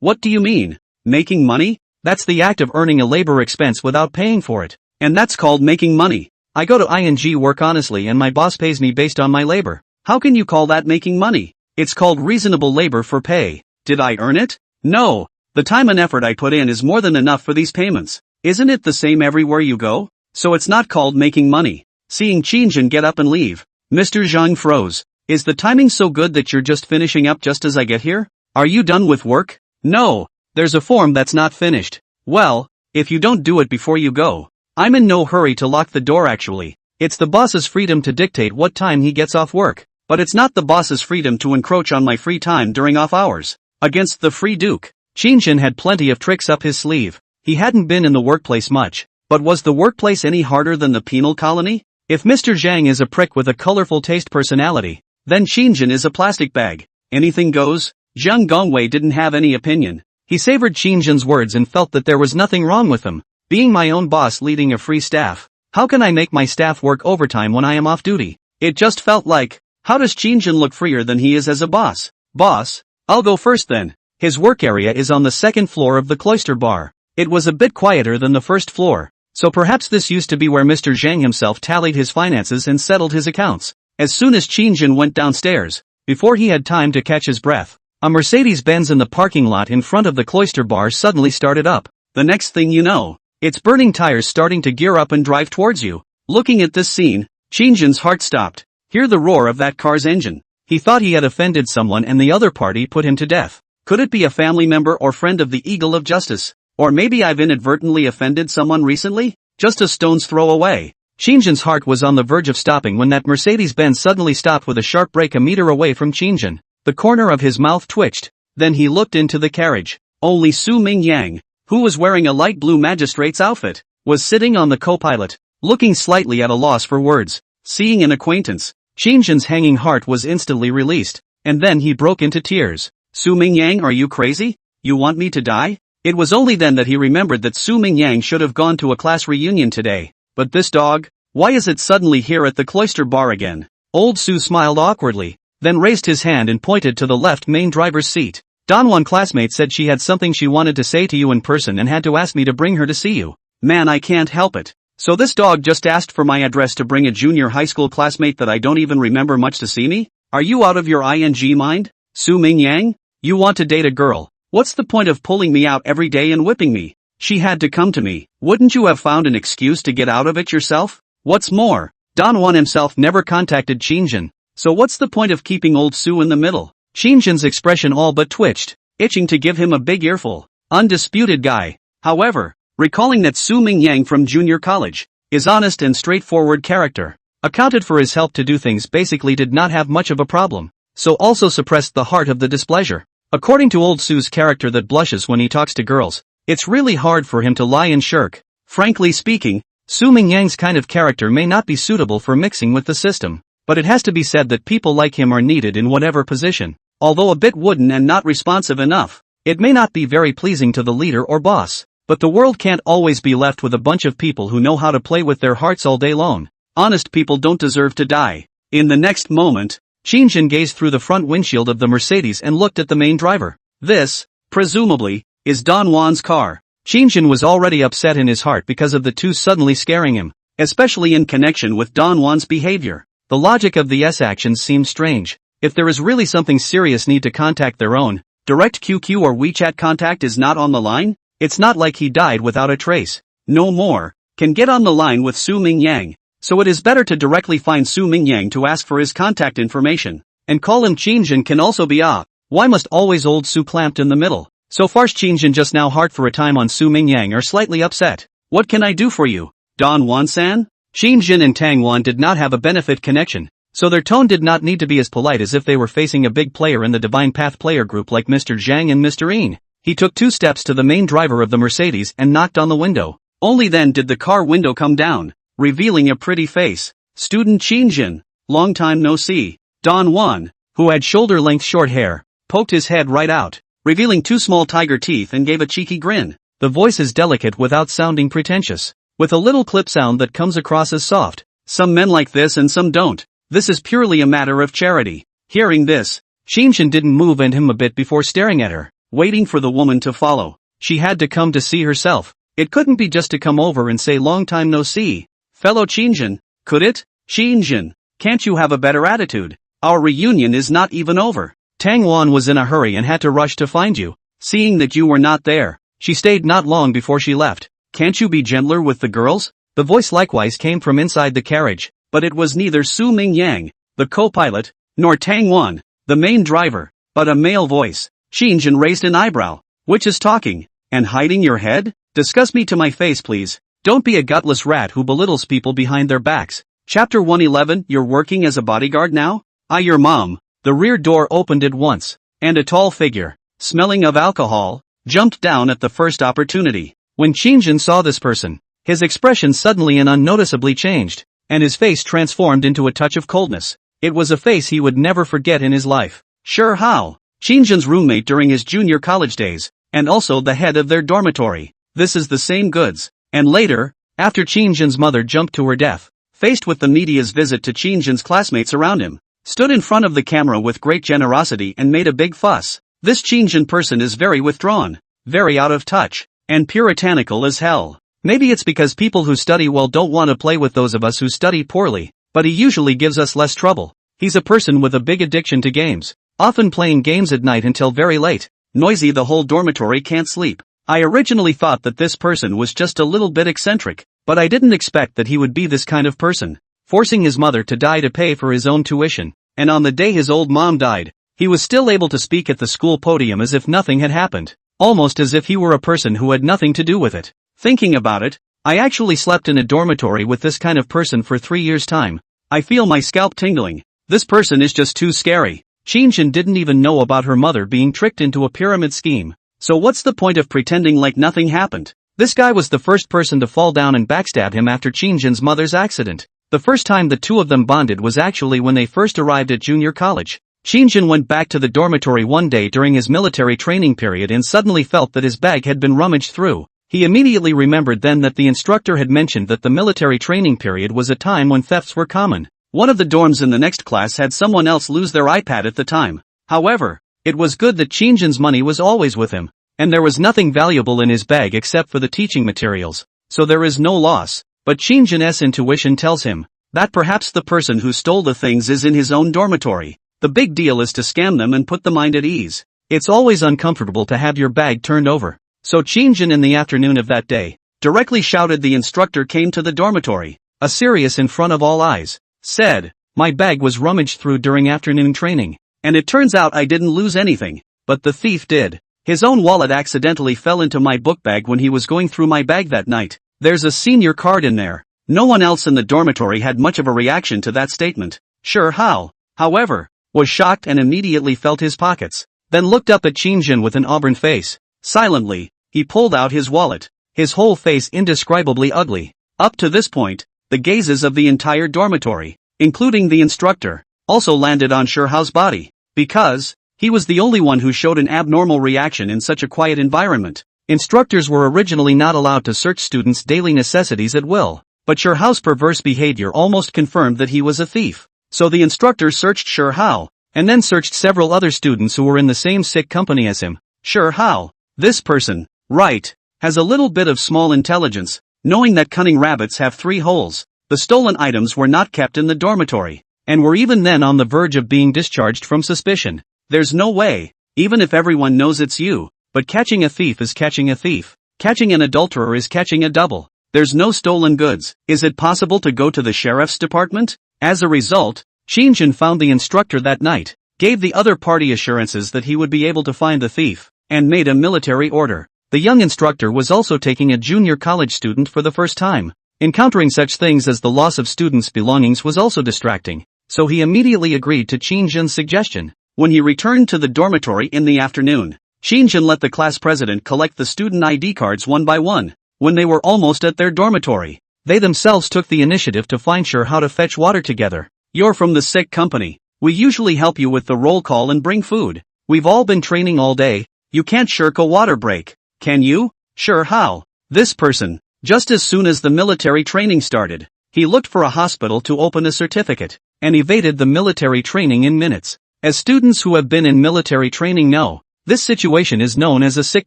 [SPEAKER 1] what do you mean? Making money? That's the act of earning a labor expense without paying for it. And that's called making money. I go to ING work honestly and my boss pays me based on my labor. How can you call that making money? It's called reasonable labor for pay. Did I earn it? No. The time and effort I put in is more than enough for these payments. Isn't it the same everywhere you go? So it's not called making money. Seeing Qin get up and leave, Mr. Zhang froze. Is the timing so good that you're just finishing up just as I get here? Are you done with work? No. There's a form that's not finished. Well, if you don't do it before you go. I'm in no hurry to lock the door actually. It's the boss's freedom to dictate what time he gets off work. But it's not the boss's freedom to encroach on my free time during off hours. Against the free duke, Qin had plenty of tricks up his sleeve. He hadn't been in the workplace much. But was the workplace any harder than the penal colony? If Mr. Zhang is a prick with a colorful taste personality, then Qin is a plastic bag. Anything goes? Zhang Gongwei didn't have any opinion. He savored Qin's words and felt that there was nothing wrong with them. Being my own boss leading a free staff. How can I make my staff work overtime when I am off duty? It just felt like, how does Qin look freer than he is as a boss? Boss? I'll go first then. His work area is on the second floor of the cloister bar. It was a bit quieter than the first floor, so perhaps this used to be where Mr. Zhang himself tallied his finances and settled his accounts. As soon as Qin went downstairs, before he had time to catch his breath, a Mercedes-Benz in the parking lot in front of the cloister bar suddenly started up. The next thing you know, its burning tires starting to gear up and drive towards you. Looking at this scene, Qin's heart stopped. Hear the roar of that car's engine. He thought he had offended someone and the other party put him to death. Could it be a family member or friend of the Eagle of Justice? Or maybe I've inadvertently offended someone recently? Just a stone's throw away. Qin's heart was on the verge of stopping when that Mercedes-Benz suddenly stopped with a sharp brake a meter away from Qin. The corner of his mouth twitched. Then he looked into the carriage. Only Su Mingyang, who was wearing a light blue magistrate's outfit, was sitting on the co-pilot, looking slightly at a loss for words. Seeing an acquaintance, Qin's hanging heart was instantly released, and then he broke into tears. Su Mingyang, are you crazy? You want me to die? It was only then that he remembered that Su Mingyang should have gone to a class reunion today. But this dog? Why is it suddenly here at the cloister bar again? Old Su smiled awkwardly, then raised his hand and pointed to the left main driver's seat. Donwan classmate said she had something she wanted to say to you in person and had to ask me to bring her to see you. Man, I can't help it. So this dog just asked for my address to bring a junior high school classmate that I don't even remember much to see me? Are you out of your ing mind? Su Mingyang? You want to date a girl. What's the point of pulling me out every day and whipping me? She had to come to me. Wouldn't you have found an excuse to get out of it yourself? What's more, Donwan himself never contacted Qin. So what's the point of keeping old Su in the middle? Qin's expression all but twitched, itching to give him a big earful. Undisputed guy. However, recalling that Su Mingyang from junior college is honest and straightforward character, accounted for his help to do things basically did not have much of a problem, so also suppressed the heart of the displeasure. According to old Su's character that blushes when he talks to girls, it's really hard for him to lie and shirk. Frankly speaking, Su Mingyang's kind of character may not be suitable for mixing with the system, but it has to be said that people like him are needed in whatever position. although a bit wooden and not responsive enough. It may not be very pleasing to the leader or boss, but the world can't always be left with a bunch of people who know how to play with their hearts all day long. Honest people don't deserve to die. In the next moment, Qin Shang gazed through the front windshield of the Mercedes and looked at the main driver. This, presumably, is Don Juan's car. Qin Shang was already upset in his heart because of the two suddenly scaring him, especially in connection with Don Juan's behavior. The logic of the S actions seems strange. If there is really something serious need to contact their own, direct QQ or WeChat contact is not on the line, it's not like he died without a trace. No more, can get on the line with Su Mingyang, so it is better to directly find Su Mingyang to ask for his contact information, and call him Qin Shang can also be why must always old Su clamped in the middle? So far Qin Shang just now heart for a time on Su Mingyang are slightly upset. What can I do for you, Don Juan-san? Qin Shang and Tang Wan did not have a benefit connection, so their tone did not need to be as polite as if they were facing a big player in the Divine Path player group like Mr. Zhang and Mr. Yin. He took 2 steps to the main driver of the Mercedes and knocked on the window. Only then did the car window come down, revealing a pretty face. Student Qin Shang, long time no see. Don Juan, who had shoulder-length short hair, poked his head right out, revealing 2 small tiger teeth and gave a cheeky grin. The voice is delicate without sounding pretentious, with a little clip sound that comes across as soft. Some men like this and some don't. This is purely a matter of charity. Hearing this, Qin Shang didn't move and him a bit before staring at her, waiting for the woman to follow. She had to come to see herself. It couldn't be just to come over and say long time no see, fellow Qin Shang, could it? Qin Shang, can't you have a better attitude? Our reunion is not even over. Tang Wan was in a hurry and had to rush to find you. Seeing that you were not there, she stayed not long before she left. Can't you be gentler with the girls? The voice likewise came from inside the carriage, but it was neither Su Mingyang, the co-pilot, nor Tang Wan, the main driver, but a male voice. Qin Shang raised an eyebrow. Which is talking? And hiding your head? Discuss me to my face please. Don't be a gutless rat who belittles people behind their backs. Chapter 111. You're working as a bodyguard now? Your mom. The rear door opened at once, and a tall figure, smelling of alcohol, jumped down at the first opportunity. When Qin Shang saw this person, his expression suddenly and unnoticeably changed, and his face transformed into a touch of coldness. It was a face he would never forget in his life. Sure how? Qin Shang's roommate during his junior college days, and also the head of their dormitory. This is the same goods. And later, after Qin Shang's mother jumped to her death, faced with the media's visit to Qin Shang's classmates around him, stood in front of the camera with great generosity and made a big fuss. This Qin Shang person is very withdrawn, very out of touch, and puritanical as hell. Maybe it's because people who study well don't want to play with those of us who study poorly, but he usually gives us less trouble. He's a person with a big addiction to games, often playing games at night until very late. Noisy, the whole dormitory can't sleep. I originally thought that this person was just a little bit eccentric, but I didn't expect that he would be this kind of person, forcing his mother to die to pay for his own tuition, and on the day his old mom died, he was still able to speak at the school podium as if nothing had happened, almost as if he were a person who had nothing to do with it. Thinking about it, I actually slept in a dormitory with this kind of person for 3 years' time. I feel my scalp tingling. This person is just too scary. Qin Shang didn't even know about her mother being tricked into a pyramid scheme. So what's the point of pretending like nothing happened? This guy was the first person to fall down and backstab him after Qin Shang's mother's accident. The first time the two of them bonded was actually when they first arrived at junior college. Qin Shang went back to the dormitory one day during his military training period and suddenly felt that his bag had been rummaged through. He immediately remembered then that the instructor had mentioned that the military training period was a time when thefts were common. One of the dorms in the next class had someone else lose their iPad at the time. However, it was good that Qin Shang's money was always with him, and there was nothing valuable in his bag except for the teaching materials, so there is no loss. But Qin Shang's intuition tells him that perhaps the person who stole the things is in his own dormitory. The big deal is to scam them and put the mind at ease. It's always uncomfortable to have your bag turned over. So Qin Shang in the afternoon of that day, directly shouted the instructor came to the dormitory, a serious in front of all eyes, said, "My bag was rummaged through during afternoon training, and it turns out I didn't lose anything, but the thief did. His own wallet accidentally fell into my book bag when he was going through my bag that night. There's a senior card in there." No one else in the dormitory had much of a reaction to that statement. Sure Hao, however, was shocked and immediately felt his pockets, then looked up at Qin Shang with an auburn face. Silently, he pulled out his wallet, his whole face indescribably ugly. Up to this point, the gazes of the entire dormitory, including the instructor, also landed on Shi Hao's body, because He was the only one who showed an abnormal reaction in such a quiet environment.
[SPEAKER 2] Instructors were originally not allowed to search students' daily necessities at will, but Sher Hao's perverse behavior almost confirmed that he was a thief. So the instructor searched Sher Hao, and then searched several other students who were in the same sick company as him.
[SPEAKER 1] Sher Hao, this person, right, has a little bit of small intelligence, knowing that cunning rabbits have 3 holes. The stolen items were not kept in the dormitory, and were even then on the verge of being discharged from suspicion. There's no way, even if everyone knows it's you, but catching a thief is catching a thief. Catching an adulterer is catching a double. There's no stolen goods. Is it possible to go to the sheriff's department? As a result, Qin Shang found the instructor that night, gave the other party assurances that he would be able to find the thief, and made a military order. The young instructor was also taking a junior college student for the first time. Encountering such things as the loss of students' belongings was also distracting, so he immediately agreed to Qin Shang's suggestion. When he returned to the dormitory in the afternoon, Qin Shang let the class president collect the student ID cards one by one. When they were almost at their dormitory,
[SPEAKER 2] they themselves took the initiative to find Sher Hao to fetch water together.
[SPEAKER 1] You're from the sick company. We usually help you with the roll call and bring food. We've all been training all day. You can't shirk a water break, can you? Sher Hao, this person, just as soon as the military training started, he looked for a hospital to open a certificate, and evaded the military training in minutes. As students who have been in military training know, this situation is known as a sick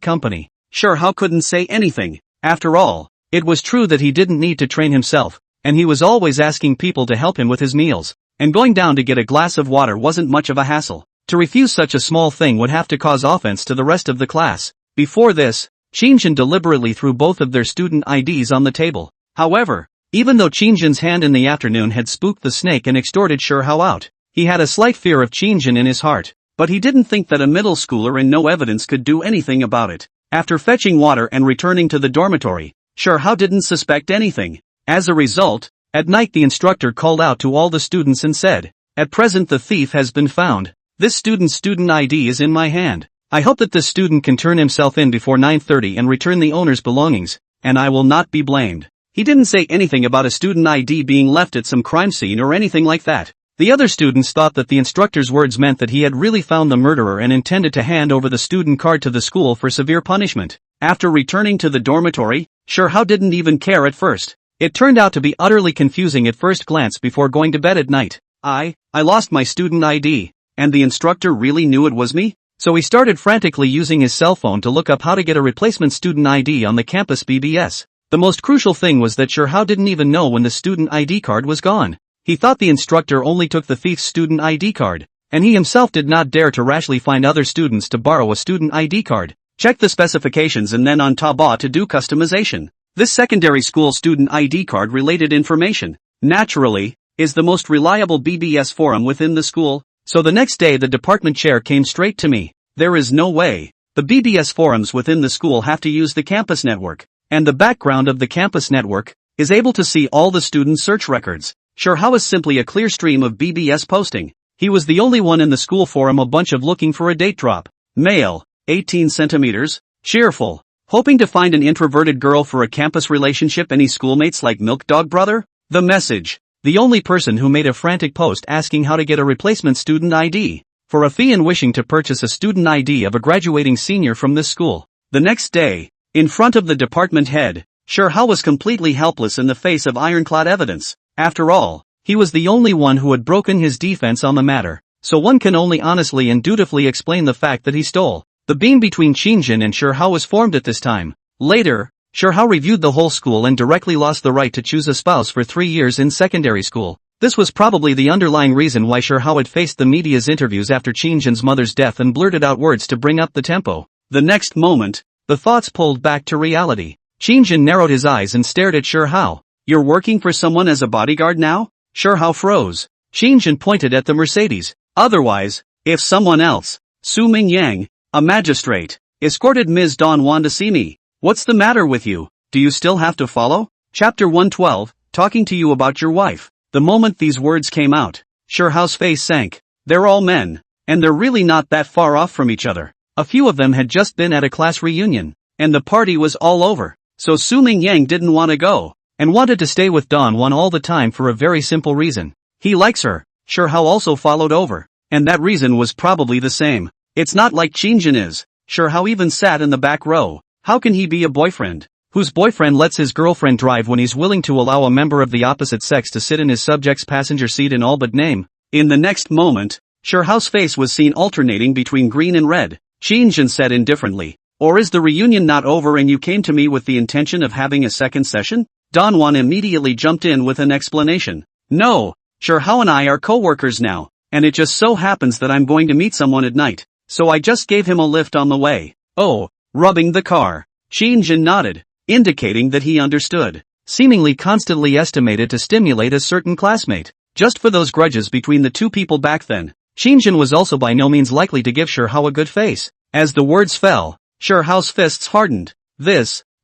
[SPEAKER 1] company.
[SPEAKER 2] Sher Hao couldn't say anything. After all, it was true that he didn't need to train himself, and he was always asking people to help him with his meals, and going down to get a glass of water wasn't much of a hassle. To refuse such a small thing would have to cause offense to the rest of the class. Before this, Qin Shang deliberately threw both of their student IDs on the table. However, even though Qin Shang's hand in the afternoon had spooked the snake and extorted Sher Hao out, he had a slight fear of Qin Shang in his heart, but he didn't think that a middle schooler and no evidence could do anything about it. After fetching water and returning to the dormitory, Sher Hao didn't suspect anything. As a result, at night the instructor called out to all the students and said, "At present the thief has been found. This student's student ID is in my hand. I hope that this student can turn himself in before 9:30 and return the owner's belongings, and I will not be blamed." He didn't say anything about a student ID being left at some crime scene or anything like that. The other students thought that the instructor's words meant that he had really found the murderer and intended to hand over the student card to the school for severe punishment. After returning to the dormitory, Sher Hao didn't even care at first. It turned out to be utterly confusing at first glance before going to bed at night. I lost my student ID, and the instructor really knew it was me? So he started frantically using his cell phone to look up how to get a replacement student ID on the campus BBS. The most crucial thing was that Sher Hao didn't even know when the student ID card was gone. He thought the instructor only took the thief's student ID card, and he himself did not dare to rashly find other students to borrow a student ID card. Check the specifications and then on Taobao to do customization. This secondary school student ID card related information, naturally, is the most reliable BBS forum within the school, so the next day the department chair came straight to me. There is no way. The BBS forums within the school have to use the campus network, and the background of the campus network is able to see all the student search records. Sher Hao is simply a clear stream of BBS posting. He was the only one in the school forum a bunch of looking for a date drop. Male, 18 centimeters, cheerful, hoping to find an introverted girl for a campus relationship. Any schoolmates like Milk Dog Brother? The message. The only person who made a frantic post asking how to get a replacement student ID for a fee and wishing to purchase a student ID of a graduating senior from this school. The next day, in front of the department head, Sher Hao was completely helpless in the face of ironclad evidence. After all, he was the only one who had broken his defense on the matter, so one can only honestly and dutifully explain the fact that he stole. The beam between Qin Shang and Sher Hao was formed at this time. Later, Sher Hao reviewed the whole school and directly lost the right to choose a spouse for 3 years in secondary school. This was probably the underlying reason why Sher Hao had faced the media's interviews after Qin Shang's mother's death and blurted out words to bring up the tempo. The next moment, the thoughts pulled back to reality. Qin Shang narrowed his eyes and stared at Sher Hao. "You're working for someone as a bodyguard now?" Sher Hao froze. Qin Shang pointed at the Mercedes. "Otherwise, if someone else, Su Mingyang, a magistrate, escorted Ms. Don Juan to see me, what's the matter with you? Do you still have to follow?" Chapter 112, talking to you about your wife. The moment these words came out, Sher Hao's face sank. They're all men, and they're really not that far off from each other. A few of them had just been at a class reunion, and the party was all over. So Su Mingyang didn't want to go, and wanted to stay with Don Juan all the time for a very simple reason. He likes her. Sher Hao also followed over, and that reason was probably the same.
[SPEAKER 1] It's not like Qin is. Sure, how even sat in the back row. How can he be a boyfriend? Whose boyfriend lets his girlfriend drive when he's willing to allow a member of the opposite sex to sit in his subject's passenger seat in all but name? In the next moment, Sure Hao's face was seen alternating between green and red. Qin said indifferently. Or is the reunion not over and you came to me with the intention of having a second session? Dongwon immediately jumped in with an explanation. No, Sure Hao and I are co-workers now, and it just so happens that I'm going to meet someone at night, so I just gave him a lift on the way. Oh, rubbing the car. Qin nodded, indicating that he understood. Seemingly constantly estimated to stimulate a certain classmate. Just for those grudges between the two people back then, Qin was also by no means likely to give Sure Hao a good face. As the words fell, Sure Hao's fists hardened.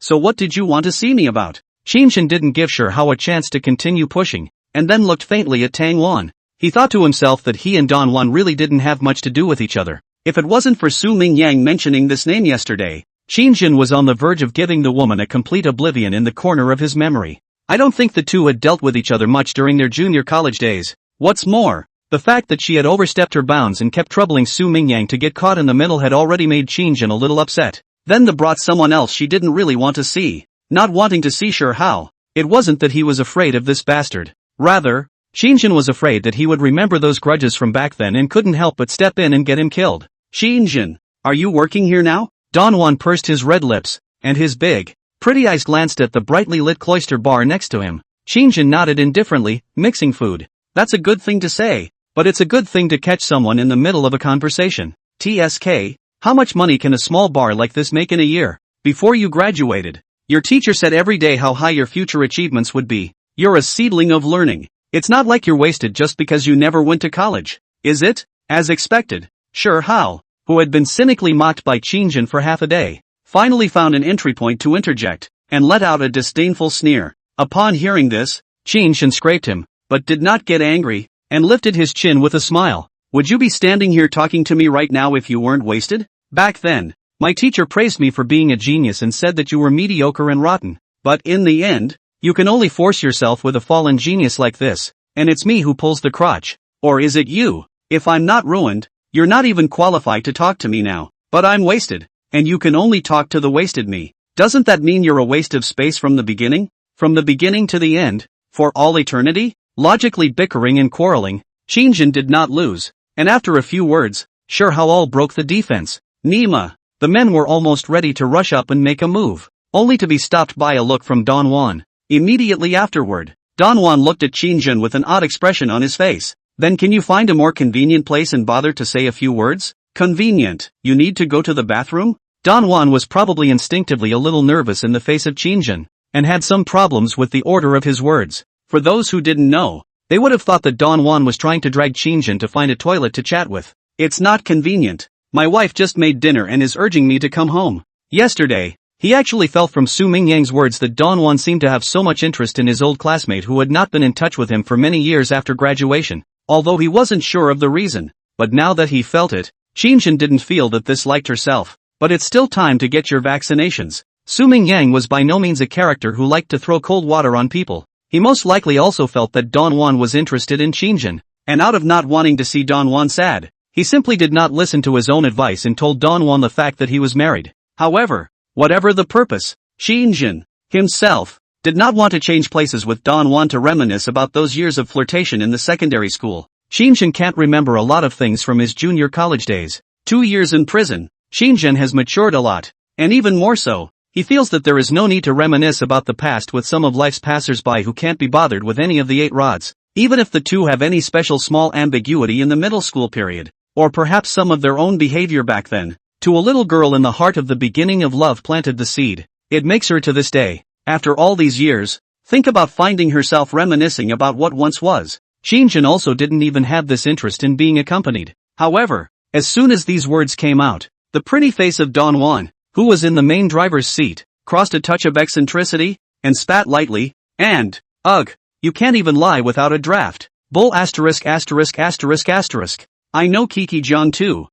[SPEAKER 1] So what did you want to see me about? Qin didn't give Sure Hao a chance to continue pushing, and then looked faintly at Tang Wan. He thought to himself that he and Don Wan really didn't have much to do with each other. If it wasn't for Su Mingyang mentioning this name yesterday, Qin was on the verge of giving the woman a complete oblivion in the corner of his memory. I don't think the two had dealt with each other much during their junior college days. What's more, the fact that she had overstepped her bounds and kept troubling Su Mingyang to get caught in the middle had already made Qin a little upset. Then they brought someone else she didn't really want to see. Not wanting to see Sure Hao, it wasn't that he was afraid of this bastard. Rather, Qin was afraid that he would remember those grudges from back then and couldn't help but step in and get him killed. Qin, are you working here now? Dongwon pursed his red lips, and his big, pretty eyes glanced at the brightly lit cloister bar next to him. Qin nodded indifferently, mixing food. That's a good thing to say, but it's a good thing to catch someone in the middle of a conversation. TSK, how much money can a small bar like this make in a year? Before you graduated, your teacher said every day how high your future achievements would be. You're a seedling of learning. It's not like you're wasted just because you never went to college, is it? As expected, Sure Hao, who had been cynically mocked by Qin for half a day, finally found an entry point to interject, and let out a disdainful sneer. Upon hearing this, Qin scraped him, but did not get angry, and lifted his chin with a smile. Would you be standing here talking to me right now if you weren't wasted? Back then, my teacher praised me for being a genius and said that you were mediocre and rotten. But in the end, you can only force yourself with a fallen genius like this, and it's me who pulls the crotch. Or is it you? If I'm not ruined, you're not even qualified to talk to me now. But I'm wasted, and you can only talk to the wasted me. Doesn't that mean you're a waste of space from the beginning? From the beginning to the end? For all eternity? Logically bickering and quarreling, Qin did not lose, and after a few words, Sure Hao all broke the defense. Nima. The men were almost ready to rush up and make a move, only to be stopped by a look from Don Wan. Immediately afterward, Don Wan looked at Qin with an odd expression on his face. Then can you find a more convenient place and bother to say a few words? Convenient? You need to go to the bathroom? Don Wan was probably instinctively a little nervous in the face of Qin, and had some problems with the order of his words. For those who didn't know, they would have thought that Don Wan was trying to drag Qin to find a toilet to chat with. It's not convenient. My wife just made dinner and is urging me to come home. Yesterday, he actually felt from Su Mingyang's words that Don Wan seemed to have so much interest in his old classmate who had not been in touch with him for many years after graduation, although he wasn't sure of the reason. But now that he felt it, Qin didn't feel that this liked herself. But it's still time to get your vaccinations. Su Mingyang was by no means a character who liked to throw cold water on people. He most likely also felt that Don Wan was interested in Qin, and out of not wanting to see Don Wan sad, he simply did not listen to his own advice and told Don Wan the fact that he was married. However, whatever the purpose, Qin himself did not want to change places with Don Wan to reminisce about those years of flirtation in the secondary school. Qin can't remember a lot of things from his junior college days. 2 years in prison, Qin has matured a lot, and even more so, he feels that there is no need to reminisce about the past with some of life's passers-by who can't be bothered with any of the 8 rods, even if the two have any special small ambiguity in the middle school period, or perhaps some of their own behavior back then. To a little girl in the heart of the beginning of love planted the seed. It makes her to this day, after all these years, think about finding herself reminiscing about what once was. Qin also didn't even have this interest in being accompanied. However, as soon as these words came out, the pretty face of Don Wan, who was in the main driver's seat, crossed a touch of eccentricity, and spat lightly, and, ugh, you can't even lie without a draft. Bull asterisk asterisk asterisk asterisk. I know Kiki Jiang too.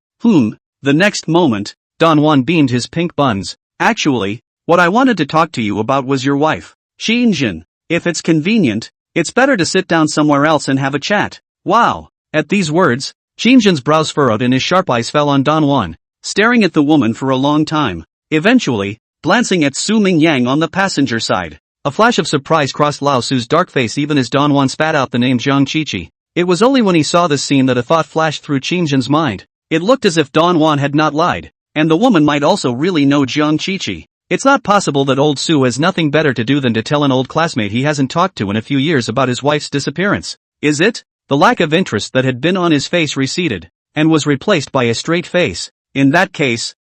[SPEAKER 1] The next moment, Don Wan beamed his pink buns. Actually, what I wanted to talk to you about was your wife. Qin, if it's convenient, it's better to sit down somewhere else and have a chat. Wow. At these words,
[SPEAKER 2] Qinzhen's brows furrowed and his sharp eyes fell on Don Juan,
[SPEAKER 1] staring at the woman for a long time. Eventually, glancing at Su Mingyang on the passenger side.
[SPEAKER 2] A flash of surprise crossed Lao Su's dark face even as Don Juan spat out the name Zhang Qiqi. It was only when he saw this scene that a thought flashed through Qinzhen's mind.
[SPEAKER 1] It looked as if Don Juan had not lied, and the woman might also really know Zhang Qiqi.
[SPEAKER 2] It's not possible that old Su has nothing better to do than to tell an old classmate he hasn't talked to in a few years about his wife's disappearance.
[SPEAKER 1] Is it?
[SPEAKER 2] The lack of interest that had been on his face receded, and was replaced by a straight face.
[SPEAKER 1] In that case,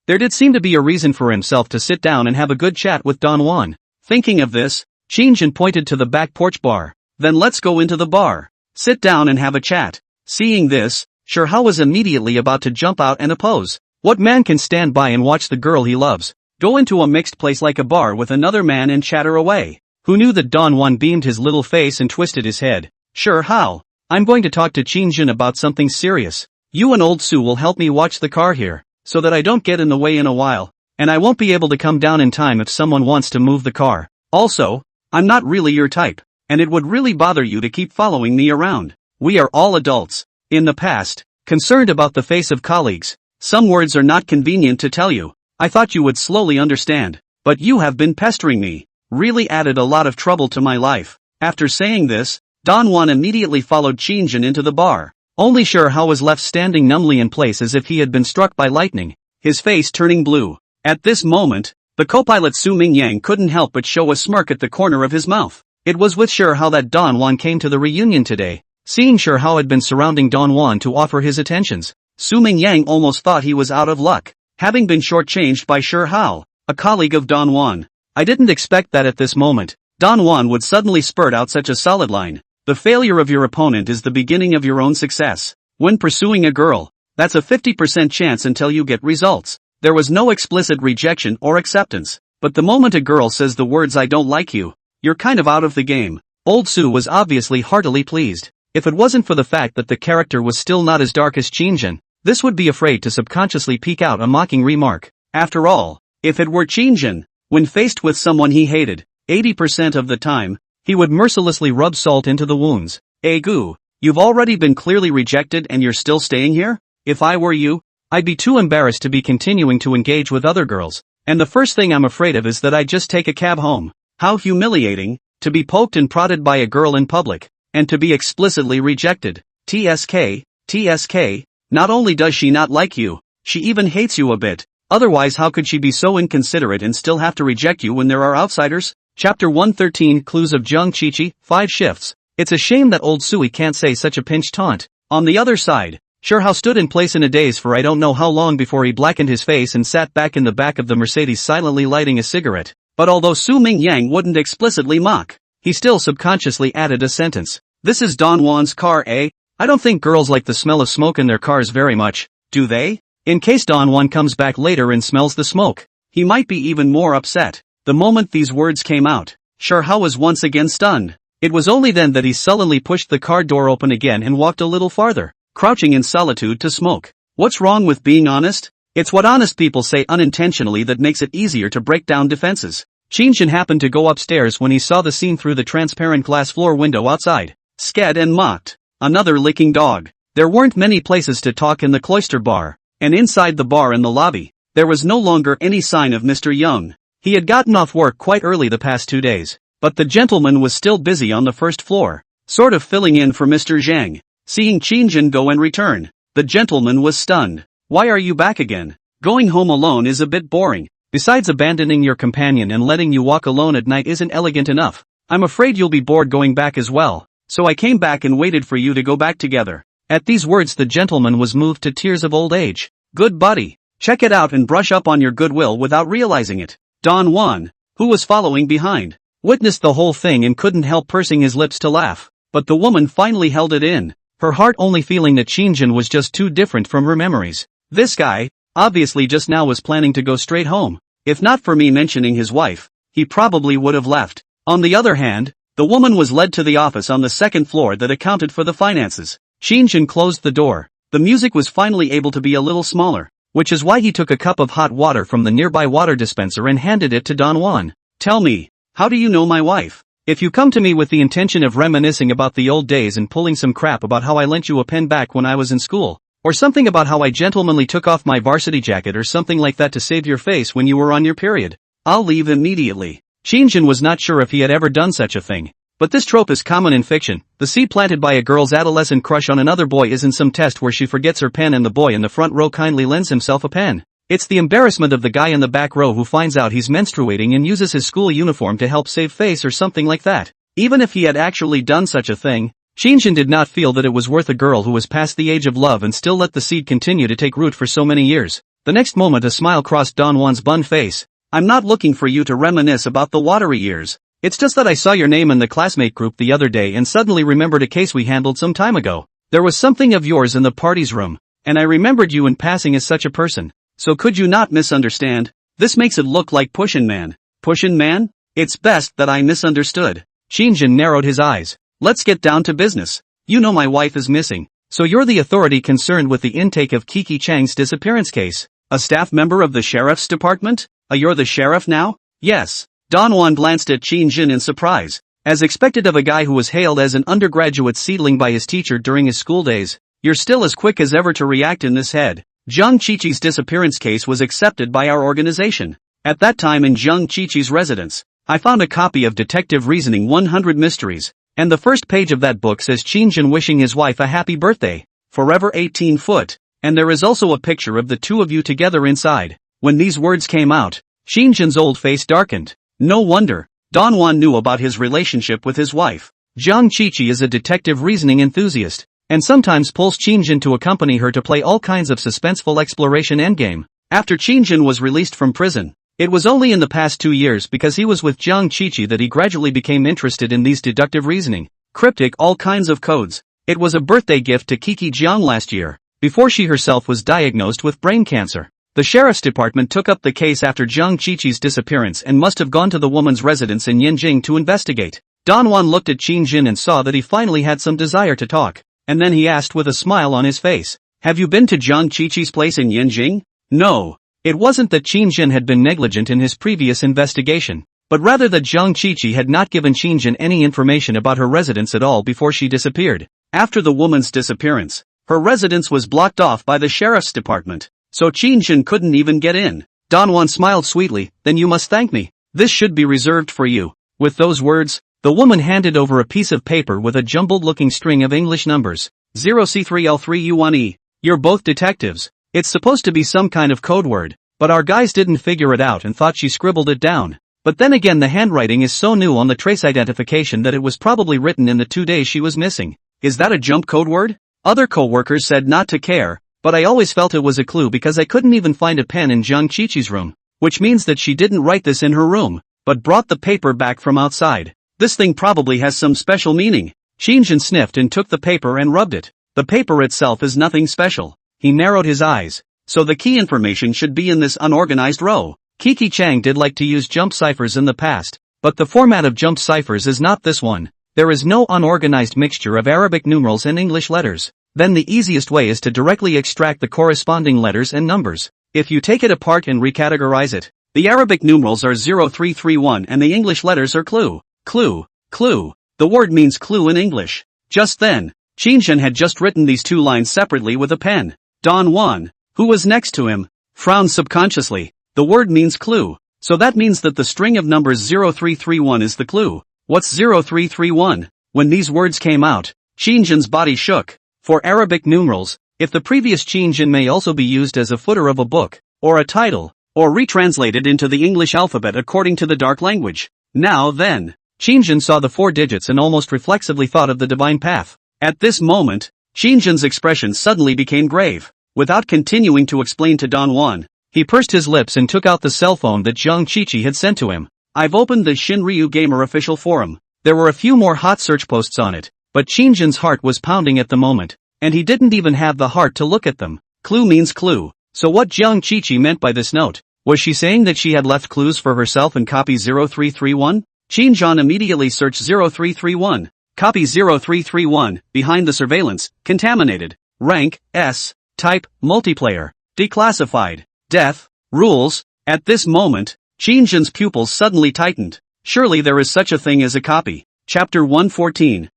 [SPEAKER 2] there did seem to be a reason for himself to sit down and have a good chat with Don Juan.
[SPEAKER 1] Thinking of this,
[SPEAKER 2] Qinzhen pointed to the back porch bar.
[SPEAKER 1] Then let's go into the bar. Sit down and have a chat. Seeing this, Shihao was immediately about to jump out and oppose.
[SPEAKER 2] What man can stand by and watch the girl he loves
[SPEAKER 1] go into a mixed place like a bar with another man and chatter away?
[SPEAKER 2] Who knew that Don Juan beamed his little face and twisted his head?
[SPEAKER 1] Shihao,
[SPEAKER 2] I'm going to talk to Qinzhen about something serious. You and old Su will help me watch the car here, so that I don't get in the way in a while, and I won't be able to come down in time if someone wants to move the car.
[SPEAKER 1] Also, I'm not really your type, and it would really bother you to keep following me around. We are all adults.
[SPEAKER 2] In the past, concerned about the face of colleagues,
[SPEAKER 1] some words are not convenient to tell you. I thought you would slowly understand, but you have been pestering me. Really added a lot of trouble to my life. After saying this, Don Juan immediately followed Qinzhen into the bar.
[SPEAKER 2] Only Shihao was left standing numbly in place as if he had been struck by lightning,
[SPEAKER 1] his face turning blue. At this moment, the co-pilot Su Mingyang couldn't help but show a smirk at the corner of his mouth.
[SPEAKER 2] It was with Shihao that Don Juan came to the reunion today. Seeing Shihao had been surrounding Don Juan to offer his attentions,
[SPEAKER 1] Su Mingyang almost thought he was out of luck, having been shortchanged by Shihao, a colleague of Don Juan.
[SPEAKER 2] I didn't expect that at this moment.
[SPEAKER 1] Don Juan would suddenly spurt out such a solid line. The failure of your opponent is the beginning of your own success. When pursuing a girl, that's a 50% chance until you get results. There was no explicit rejection or acceptance. But the moment a girl says the words "I don't like you," you're kind of out of the game.
[SPEAKER 2] Old Su was obviously heartily pleased. If it wasn't for the fact that the character was still not as dark as Qinzhen, this would be afraid to subconsciously peek out a mocking remark.
[SPEAKER 1] After all, if it were Qinzhen, when faced with someone he hated, 80% of the time, he would mercilessly rub salt into the wounds. Egu, you've already been clearly rejected and you're still staying here? If I were you,
[SPEAKER 2] I'd be too embarrassed to be continuing to engage with other girls, and the first thing I'm afraid of is that I'd just take a cab home.
[SPEAKER 1] How humiliating, to be poked and prodded by a girl in public, and to be explicitly rejected. TSK, not only does she not like you, she even hates you a bit. Otherwise how could she be so inconsiderate and still have to reject you when there are outsiders?
[SPEAKER 2] Chapter 113 Clues of Zhang Qiqi, 5 Shifts. It's a shame that old Sui can't say such a pinched taunt.
[SPEAKER 1] On the other side,
[SPEAKER 2] Shihao stood in place in a daze for I don't know how long before he blackened his face and sat back in the back of the Mercedes silently lighting a cigarette.
[SPEAKER 1] But although Su Mingyang wouldn't explicitly mock,
[SPEAKER 2] he still subconsciously added a sentence.
[SPEAKER 1] This is Don Juan's car, eh?
[SPEAKER 2] I don't think girls like the smell of smoke in their cars very much,
[SPEAKER 1] do they?
[SPEAKER 2] In case Don Juan comes back later and smells the smoke,
[SPEAKER 1] he might be even more upset. The moment these words came out, Shihao was once again stunned.
[SPEAKER 2] It was only then that he sullenly pushed the car door open again and walked a little farther,
[SPEAKER 1] crouching in solitude to smoke. What's wrong with being honest? It's what honest people say unintentionally that makes it easier to break down defenses.
[SPEAKER 2] Qinzhen happened to go upstairs when he saw the scene through the transparent glass floor window outside.
[SPEAKER 1] Scared and mocked. Another licking dog. There weren't many places to talk in the cloister bar, and inside the bar in the lobby, there was no longer any sign of Mr. Young. He had gotten off work quite early the past 2 days, but the gentleman was still busy on the first floor, sort of filling in for Mr. Zhang. Seeing Qinzhen go and return, the gentleman was stunned. Why are you back again? Going home alone is a bit boring.
[SPEAKER 2] Besides, abandoning your companion and letting you walk alone at night isn't elegant enough. I'm afraid you'll be bored going back as well,
[SPEAKER 1] so I came back and waited for you to go back together.
[SPEAKER 2] At these words the gentleman was moved to tears of old age.
[SPEAKER 1] Good buddy. Check it out and brush up on your goodwill without realizing it. Don Juan, who was following behind,
[SPEAKER 2] witnessed the whole thing and couldn't help pursing his lips to laugh.
[SPEAKER 1] But the woman finally held it in,
[SPEAKER 2] her heart only feeling that Qinzhen was just too different from her memories.
[SPEAKER 1] This guy, obviously just now was planning to go straight home. If not for me mentioning his wife, he probably would have left. On the other hand, the woman was led to the office on the second floor that accounted for the finances.
[SPEAKER 2] Qinzhen closed the door.
[SPEAKER 1] The music was finally able to be a little smaller,
[SPEAKER 2] which is why he took a cup of hot water from the nearby water dispenser and handed it to Don Juan.
[SPEAKER 1] Tell me, how do you know my wife?
[SPEAKER 2] If you come to me with the intention of reminiscing about the old days and pulling some crap about how I lent you a pen back when I was in school, or something about how I gentlemanly took off my varsity jacket or something like that to save your face when you were on your period, I'll leave immediately. Qin was not sure if he had ever done such a thing. But this trope is common in fiction. The seed planted by a girl's adolescent crush on another boy isn't some test where she forgets her pen and the boy in the front row kindly lends himself a pen. It's the embarrassment of the guy in the back row who finds out he's menstruating and uses his school uniform to help save face or something like that. Even if he had actually done such a thing, Qin did not feel that it was worth a girl who was past the age of love and still let the seed continue to take root for so many years. The next moment a smile crossed Don Juan's bun face. I'm not looking for you to reminisce about the watery years. It's just that I saw your name in the classmate group the other day and suddenly remembered a case we handled some time ago. There was something of yours in the party's room, and I remembered you in passing as such a person. So could you not misunderstand? This makes it look like Pushin' Man. Pushin' Man? It's best that I misunderstood. Qin narrowed his eyes. Let's get down to business. You know my wife is missing. So you're the authority concerned with the intake of Qin Shang's disappearance case. A staff member of the sheriff's department? You're the sheriff now? Yes. Don Juan glanced at Qin in surprise. As expected of a guy who was hailed as an undergraduate seedling by his teacher during his school days, you're still as quick as ever to react in this head. Zhang Qiqi's disappearance case was accepted by our organization. At that time in Zhang Qiqi's residence, I found a copy of Detective Reasoning 100 Mysteries, and the first page of that book says Qin wishing his wife a happy birthday, forever 18 foot, and there is also a picture of the two of you together inside. When these words came out, Qin's old face darkened. No wonder. Don Juan knew about his relationship with his wife. Zhang Qiqi is a detective reasoning enthusiast, and sometimes pulls Qin to accompany her to play all kinds of suspenseful exploration endgame. After Qin was released from prison, it was only in the past 2 years because he was with Zhang Qiqi that he gradually became interested in these deductive reasoning, cryptic all kinds of codes. It was a birthday gift to Qi Jiang last year, before she herself was diagnosed with brain cancer. The sheriff's department took up the case after Zhang Qiqi's disappearance and must have gone to the woman's residence in Yanjing to investigate. Don Juan looked at Qin and saw that he finally had some desire to talk, and then he asked with a smile on his face, "Have you been to Zhang Qiqi's place in Yanjing?" No. It wasn't that Qin had been negligent in his previous investigation, but rather that Zhang Qiqi had not given Qin any information about her residence at all before she disappeared. After the woman's disappearance, her residence was blocked off by the sheriff's department. So Qin couldn't even get in. Don Juan smiled sweetly. Then you must thank me. This should be reserved for you. With those words, the woman handed over a piece of paper with a jumbled-looking string of English numbers. 0C3L3U1E. You're both detectives. It's supposed to be some kind of code word, but our guys didn't figure it out and thought she scribbled it down. But then again, the handwriting is so new on the trace identification that it was probably written in the 2 days she was missing. Is that a jump code word? Other co-workers said not to care. But I always felt it was a clue because I couldn't even find a pen in Zhang Qiqi's room, which means that she didn't write this in her room, but brought the paper back from outside. This thing probably has some special meaning. Qin sniffed and took the paper and rubbed it. The paper itself is nothing special. He narrowed his eyes. So the key information should be in this unorganized row. Qin Shang did like to use jump ciphers in the past, but the format of jump ciphers is not this one. There is no unorganized mixture of Arabic numerals and English letters. Then the easiest way is to directly extract the corresponding letters and numbers. If you take it apart and recategorize it, the Arabic numerals are 0331 and the English letters are clue. Clue. Clue. The word means clue in English. Just then, Qin had just written these 2 lines separately with a pen. Don Juan, who was next to him, frowned subconsciously. The word means clue, so that means that the string of numbers 0331 is the clue. What's 0331? When these words came out, Qin's body shook. For Arabic numerals, if the previous Qin may also be used as a footer of a book, or a title, or retranslated into the English alphabet according to the dark language. Now then, Qin saw the 4 digits and almost reflexively thought of the divine path. At this moment, Qin's expression suddenly became grave. Without continuing to explain to Don Juan, he pursed his lips and took out the cell phone that Zhang Qiqi had sent to him. I've opened the Shinryu Gamer official forum. There were a few more hot search posts on it. But Qin's heart was pounding at the moment, and he didn't even have the heart to look at them. Clue means clue. So what Zhang Qiqi meant by this note? Was she saying that she had left clues for herself in copy 0331? Qin immediately searched 0331. Copy 0331, behind the surveillance, contaminated. Rank, S. Type, multiplayer. Declassified. Death. Rules. At this moment, Qin's pupils suddenly tightened.
[SPEAKER 1] Surely there is such a thing as a copy. Chapter 114.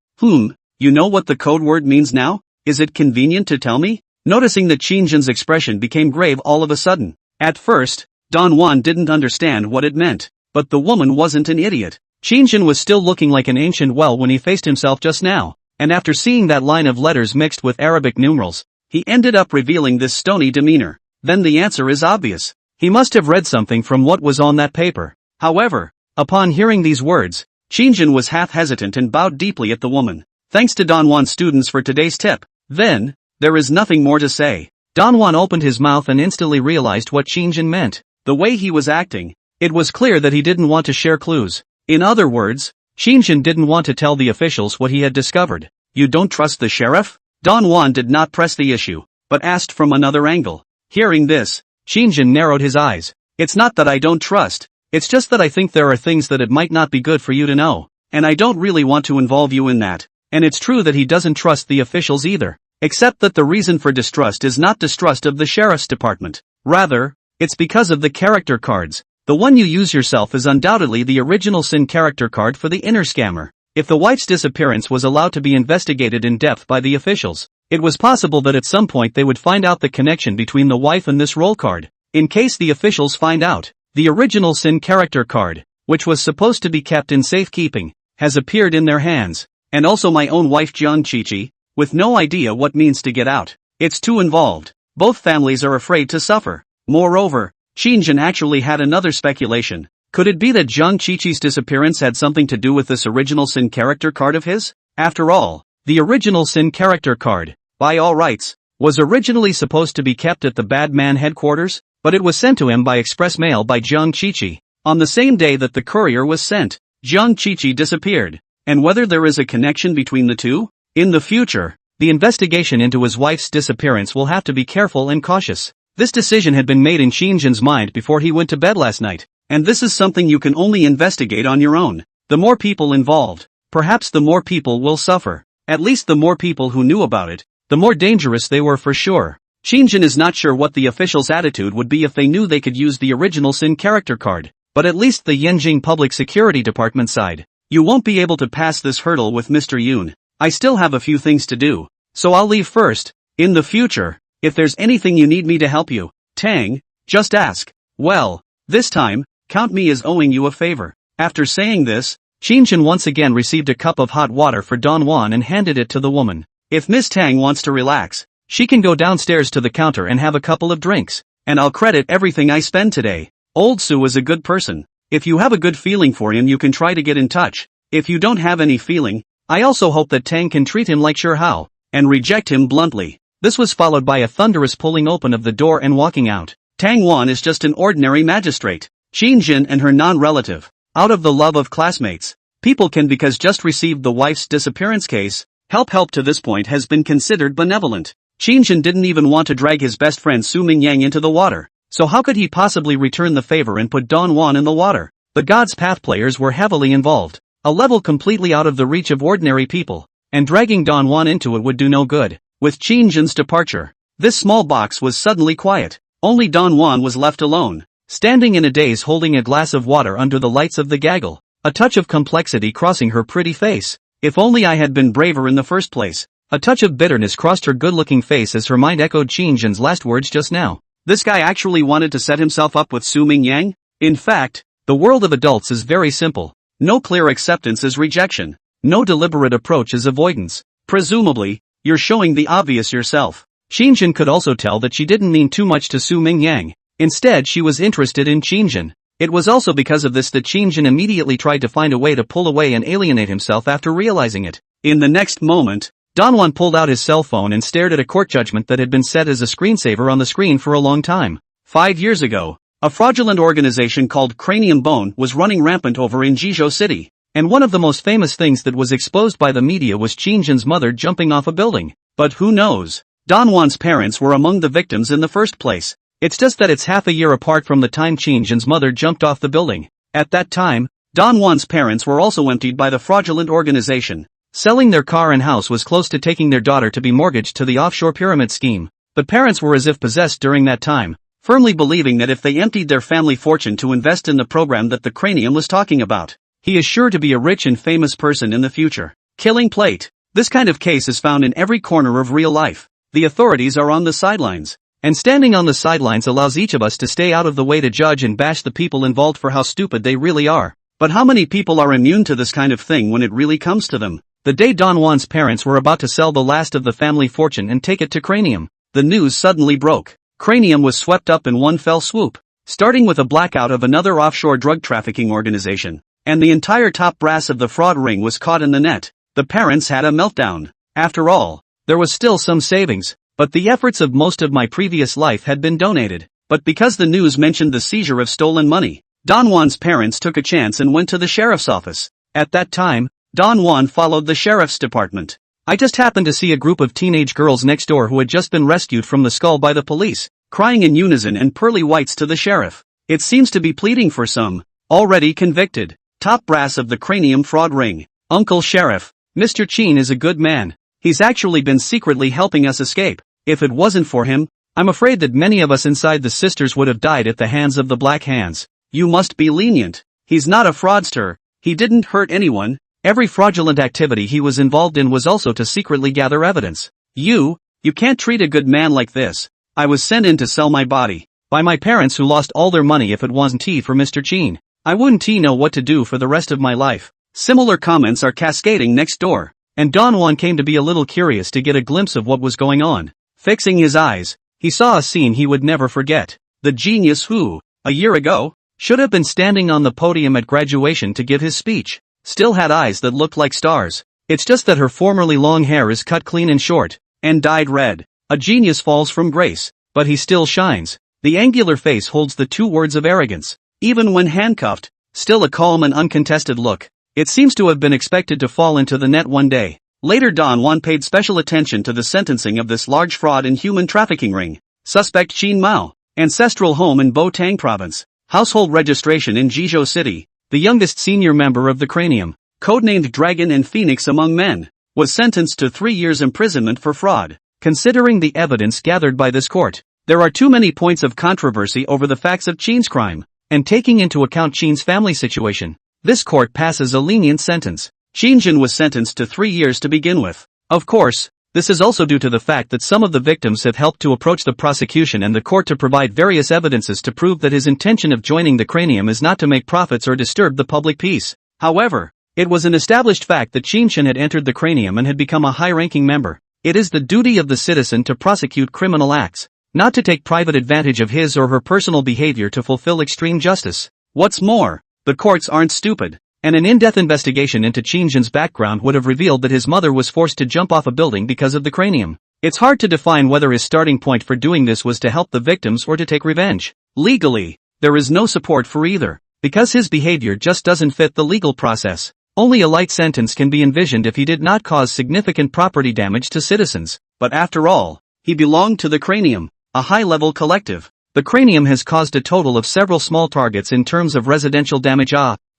[SPEAKER 1] You know what the code word means now? Is it convenient to tell me? Noticing that Qinjin's expression became grave all of a sudden. At first, Don Juan didn't understand what it meant. But the woman wasn't an idiot. Qinjin was still looking like an ancient well when he faced himself just now, and after seeing that line of letters mixed with Arabic numerals, he ended up revealing this stony demeanor. Then the answer is obvious. He must have read something from what was on that paper. However, upon hearing these words, Qinjin was half hesitant and bowed deeply at the woman. Thanks to Don Juan's students for today's tip. Then, there is nothing more to say. Don Juan opened his mouth and instantly realized what Qinjin meant. The way he was acting, it was clear that he didn't want to share clues. In other words, Qinjin didn't want to tell the officials what he had discovered. You don't trust the sheriff? Don Juan did not press the issue, but asked from another angle. Hearing this, Qinjin narrowed his eyes. It's not that I don't trust, it's just that I think there are things that it might not be good for you to know, and I don't really want to involve you in that. And it's true that he doesn't trust the officials either. Except that the reason for distrust is not distrust of the sheriff's department. Rather, it's because of the character cards. The one you use yourself is undoubtedly the original Sin character card for the inner scammer. If the wife's disappearance was allowed to be investigated in depth by the officials, it was possible that at some point they would find out the connection between the wife and this role card. In case the officials find out, the original Sin character card, which was supposed to be kept in safekeeping, has appeared in their hands. And also my own wife Jiang Qiqi, with no idea what means to get out. It's too involved. Both families are afraid to suffer. Moreover, Qinjin actually had another speculation. Could it be that Jiang Qiqi's disappearance had something to do with this original Sin character card of his? After all, the original Sin character card, by all rights, was originally supposed to be kept at the Bad Man headquarters, but it was sent to him by express mail by Jiang Qiqi. On the same day that the courier was sent, Jiang Qiqi disappeared. And whether there is a connection between the two? In the future, the investigation into his wife's disappearance will have to be careful and cautious. This decision had been made in Qinjin's mind before he went to bed last night, and this is something you can only investigate on your own. The more people involved, perhaps the more people will suffer. At least the more people who knew about it, the more dangerous they were for sure. Qinjin is not sure what the officials' attitude would be if they knew they could use the original Sin character card, but at least the Yanjing Public Security Department side. You won't be able to pass this hurdle with Mr. Yoon. I still have a few things to do, so I'll leave first. In the future, if there's anything you need me to help you, Tang, just ask. Well, this time, count me as owing you a favor. After saying this, Qinjin once again received a cup of hot water for Don Juan and handed it to the woman. If Miss Tang wants to relax, she can go downstairs to the counter and have a couple of drinks, and I'll credit everything I spend today. Old Su is a good person. If you have a good feeling for him, you can try to get in touch. If you don't have any feeling, I also hope that Tang can treat him like Sure Hao, and reject him bluntly. This was followed by a thunderous pulling open of the door and walking out. Tang Wan is just an ordinary magistrate. Qinjin and her non-relative, out of the love of classmates, people can because just received the wife's disappearance case, help to this point has been considered benevolent. Qinjin didn't even want to drag his best friend Su Mingyang into the water, so how could he possibly return the favor and put Don Juan in the water? The God's Path players were heavily involved. A level completely out of the reach of ordinary people, and dragging Don Juan into it would do no good. With Qinjin's departure, this small box was suddenly quiet. Only Don Juan was left alone, standing in a daze holding a glass of water under the lights of the gaggle, a touch of complexity crossing her pretty face. If only I had been braver in the first place. A touch of bitterness crossed her good-looking face as her mind echoed Qinjin's last words just now. This guy actually wanted to set himself up with Su Mingyang? In fact, the world of adults is very simple. No clear acceptance is rejection. No deliberate approach is avoidance. Presumably, you're showing the obvious yourself. Qinjin could also tell that she didn't mean too much to Su Mingyang. Instead, she was interested in Qinjin. It was also because of this that Qinjin immediately tried to find a way to pull away and alienate himself after realizing it. In the next moment, Don Juan pulled out his cell phone and stared at a court judgment that had been set as a screensaver on the screen for a long time. 5 years ago, a fraudulent organization called Cranium Bone was running rampant over in Jizhou City, and one of the most famous things that was exposed by the media was Qinjin's mother jumping off a building. But who knows? Don Juan's parents were among the victims in the first place. It's just that it's half a year apart from the time Qinjin's mother jumped off the building. At that time, Don Juan's parents were also emptied by the fraudulent organization. Selling their car and house was close to taking their daughter to be mortgaged to the offshore pyramid scheme. But parents were as if possessed during that time, firmly believing that if they emptied their family fortune to invest in the program that the Cranium was talking about, He is sure to be a rich and famous person in the future. Killing plate. This kind of case is found in every corner of real life. The authorities are on the sidelines. And standing on the sidelines allows each of us to stay out of the way to judge and bash the people involved for how stupid they really are. But how many people are immune to this kind of thing when it really comes to them? The day Don Juan's parents were about to sell the last of the family fortune and take it to Cranium, the news suddenly broke. Cranium was swept up in one fell swoop, starting with a blackout of another offshore drug trafficking organization. And the entire top brass of the fraud ring was caught in the net. The parents had a meltdown. After all, there was still some savings, but the efforts of most of my previous life had been donated. But because the news mentioned the seizure of stolen money, Don Juan's parents took a chance and went to the sheriff's office. At that time, Don Juan followed the sheriff's department. I just happened to see a group of teenage girls next door who had just been rescued from the skull by the police, crying in unison and pearly whites to the sheriff. It seems to be pleading for some, already convicted, top brass of the Cranium fraud ring. Uncle Sheriff, Mr. Qin is a good man. He's actually been secretly helping us escape. If it wasn't for him, I'm afraid that many of us inside the sisters would have died at the hands of the Black Hands. You must be lenient. He's not a fraudster. He didn't hurt anyone. Every fraudulent activity he was involved in was also to secretly gather evidence. You can't treat a good man like this. I was sent in to sell my body by my parents who lost all their money. If it wasn't for Mr. Qin, I wouldn't know what to do for the rest of my life. Similar comments are cascading next door, and Don Juan came to be a little curious to get a glimpse of what was going on. Fixing his eyes, he saw a scene he would never forget. The genius who, a year ago, should have been standing on the podium at graduation to give his speech, still had eyes that looked like stars. It's just that her formerly long hair is cut clean and short, and dyed red. A genius falls from grace, but he still shines. The angular face holds the two words of arrogance. Even when handcuffed, still a calm and uncontested look. It seems to have been expected to fall into the net one day. Later Don Juan paid special attention to the sentencing of this large fraud and human trafficking ring. Suspect Qin Mao. Ancestral home in Botang province. Household registration in Jizhou City. The youngest senior member of the Cranium, codenamed Dragon and Phoenix among men, was sentenced to 3 years imprisonment for fraud. Considering the evidence gathered by this court, there are too many points of controversy over the facts of Qin's crime, and taking into account Qin's family situation, this court passes a lenient sentence. Qin was sentenced to 3 years to begin with. Of course, this is also due to the fact that some of the victims have helped to approach the prosecution and the court to provide various evidences to prove that his intention of joining the Cranium is not to make profits or disturb the public peace. However, it was an established fact that Qin had entered the Cranium and had become a high-ranking member. It is the duty of the citizen to prosecute criminal acts, not to take private advantage of his or her personal behavior to fulfill extreme justice. What's more, the courts aren't stupid, and an in-depth investigation into Qin's background would have revealed that his mother was forced to jump off a building because of the Cranium. It's hard to define whether his starting point for doing this was to help the victims or to take revenge. Legally, there is no support for either, because his behavior just doesn't fit the legal process. Only a light sentence can be envisioned if he did not cause significant property damage to citizens. But after all, he belonged to the Cranium, a high-level collective. The Cranium has caused a total of several small targets in terms of residential damage.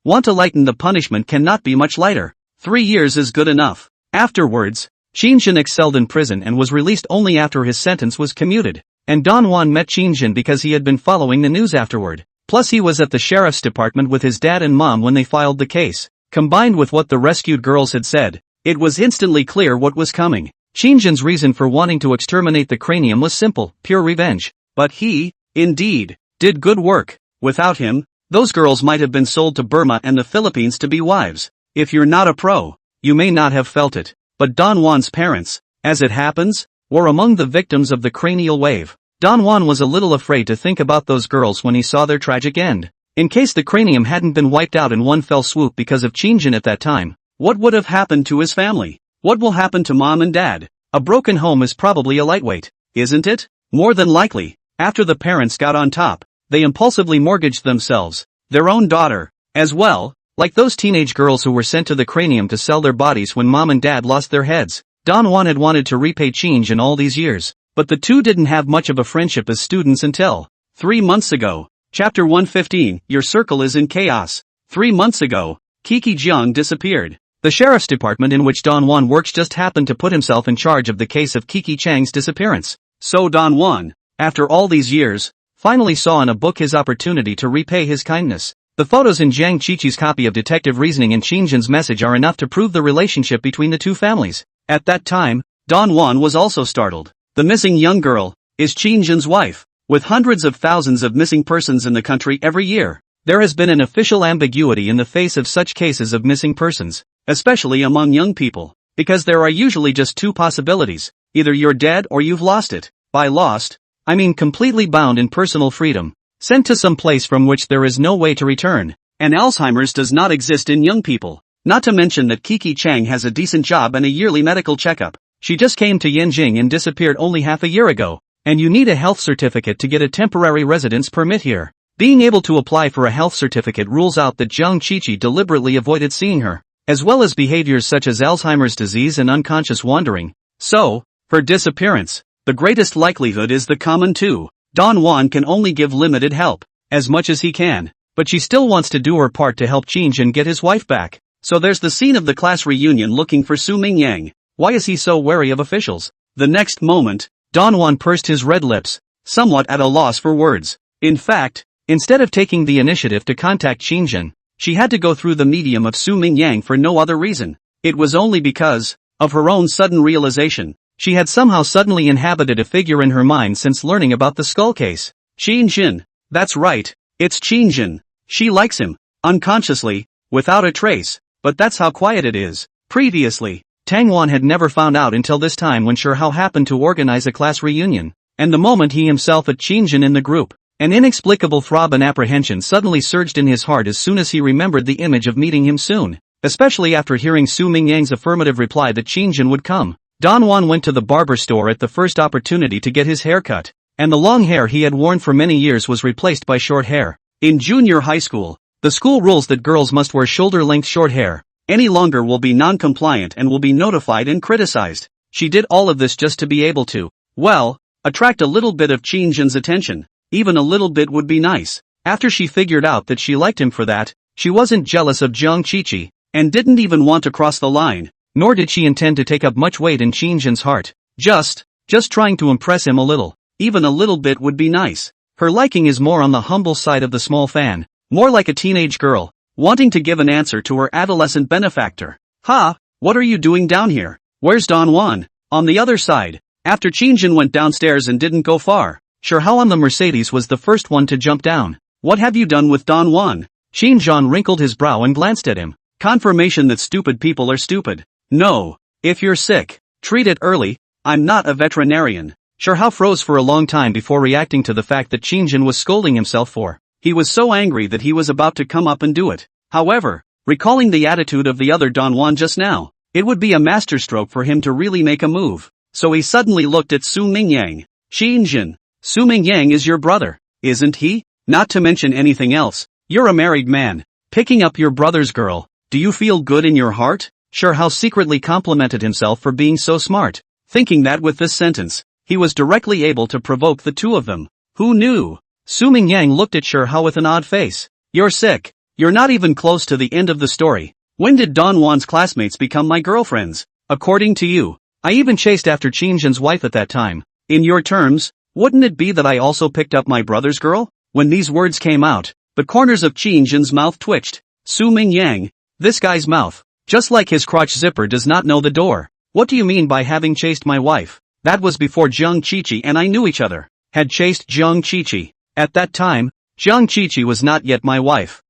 [SPEAKER 1] Want to lighten the punishment cannot be much lighter. 3 years is good enough. Afterwards, Qin excelled in prison and was released only after his sentence was commuted. And Don Juan met Qin because he had been following the news afterward. Plus he was at the sheriff's department with his dad and mom when they filed the case. Combined with what the rescued girls had said, it was instantly clear what was coming. Qin's reason for wanting to exterminate the Cranium was simple, pure revenge. But he, indeed, did good work. Without him, those girls might have been sold to Burma and the Philippines to be wives. If you're not a pro, you may not have felt it. But Don Juan's parents, as it happens, were among the victims of the cranial wave. Don Juan was a little afraid to think about those girls when he saw their tragic end. In case the Cranium hadn't been wiped out in one fell swoop because of Qin at that time, what would have happened to his family? What will happen to mom and dad? A broken home is probably a lightweight, isn't it? More than likely, after the parents got on top, they impulsively mortgaged themselves, their own daughter, as well, like those teenage girls who were sent to the Cranium to sell their bodies when mom and dad lost their heads. Don Juan had wanted to repay Qin all these years, but the two didn't have much of a friendship as students until 3 months ago. Chapter 115, Your Circle is in Chaos. 3 months ago, Kiki Jiang disappeared. The sheriff's department in which Don Juan works just happened to put himself in charge of the case of Kiki Chang's disappearance. So Don Juan, after all these years, finally saw in a book his opportunity to repay his kindness.
[SPEAKER 2] The photos in Jiang Qiqi's copy of Detective Reasoning and Qin Shang's message are enough to prove the relationship between the two families. At that time, Don Juan was also startled. The missing young girl is Qin Shang's wife. With hundreds of thousands of missing persons in the country every year, there has been an official ambiguity in the face of such cases of missing persons, especially among young people, because there are usually just two possibilities: either you're dead or you've lost it. By lost, I mean completely bound in personal freedom, sent to some place from which there is no way to return. And Alzheimer's does not exist in young people. Not to mention that Qin Shang has a decent job and a yearly medical checkup. She just came to Yanjing and disappeared only half a year ago, and you need a health certificate to get a temporary residence permit here. Being able to apply for a health certificate rules out that Jiang Qiqi deliberately avoided seeing her, as well as behaviors such as Alzheimer's disease and unconscious wandering. So, for disappearance, the greatest likelihood is the common two. Don Juan can only give limited help, as much as he can, but she still wants to do her part to help Qin Shang get his wife back. So there's the scene of the class reunion looking for Su Mingyang. Why is he so wary of officials? The next moment, Don Juan pursed his red lips, somewhat at a loss for words. In fact, instead of taking the initiative to contact Qin Shang, she had to go through the medium of Su Mingyang for no other reason. It was only because of her own sudden realization. She had somehow suddenly inhabited a figure in her mind since learning about the skull case. Qin Shang. That's right, it's Qin Shang. She likes him, unconsciously, without a trace, but that's how quiet it is. Previously, Tang Wan had never found out until this time when Shihao happened to organize a class reunion, and the moment he himself at Qin Shang in the group, an inexplicable throb and apprehension suddenly surged in his heart as soon as he remembered the image of meeting him soon, especially after hearing Su Mingyang's affirmative reply that Qin Shang would come. Don Juan went to the barber store at the first opportunity to get his hair cut, and the long hair he had worn for many years was replaced by short hair. In junior high school, the school rules that girls must wear shoulder-length short hair. Any longer will be non-compliant and will be notified and criticized. She did all of this just to be able to, well, attract a little bit of Qin Shang's attention. Even a little bit would be nice. After she figured out that she liked him for that, she wasn't jealous of Jiang Qiqi, and didn't even want to cross the line. Nor did she intend to take up much weight in Qin Shang's heart. Just trying to impress him a little. Even a little bit would be nice. Her liking is more on the humble side of the small fan. More like a teenage girl, wanting to give an answer to her adolescent benefactor. Ha! What are you doing down here? Where's Don Juan? On the other side. After Qin Shang went downstairs and didn't go far, Shihao on the Mercedes was the first one to jump down. What have you done with Don Juan? Qin Shang wrinkled his brow and glanced at him. Confirmation that stupid people are stupid. No. If you're sick, treat it early. I'm not a veterinarian. Shihao froze for a long time before reacting to the fact that Qin Shang was scolding himself for. He was so angry that he was about to come up and do it. However, recalling the attitude of the other Don Juan just now, it would be a masterstroke for him to really make a move. So he suddenly looked at Su Mingyang. Qin Shang, Su Mingyang is your brother, isn't he? Not to mention anything else, you're a married man. Picking up your brother's girl, do you feel good in your heart? Shihao secretly complimented himself for being so smart, thinking that with this sentence, he was directly able to provoke the two of them. Who knew? Su Mingyang looked at Shihao with an odd face. You're sick. You're not even close to the end of the story. When did Don Juan's classmates become my girlfriends? According to you, I even chased after Qin Shang's wife at that time. In your terms, wouldn't it be that I also picked up my brother's girl? When these words came out, the corners of Qin Shang's mouth twitched. Su Mingyang, this guy's mouth, just like his crotch zipper, does not know the door. What do you mean by having chased my wife? That was before Jiang Qiqi and I knew each other. Had chased Jiang Qiqi. At that time, Jiang Qiqi was not yet my wife.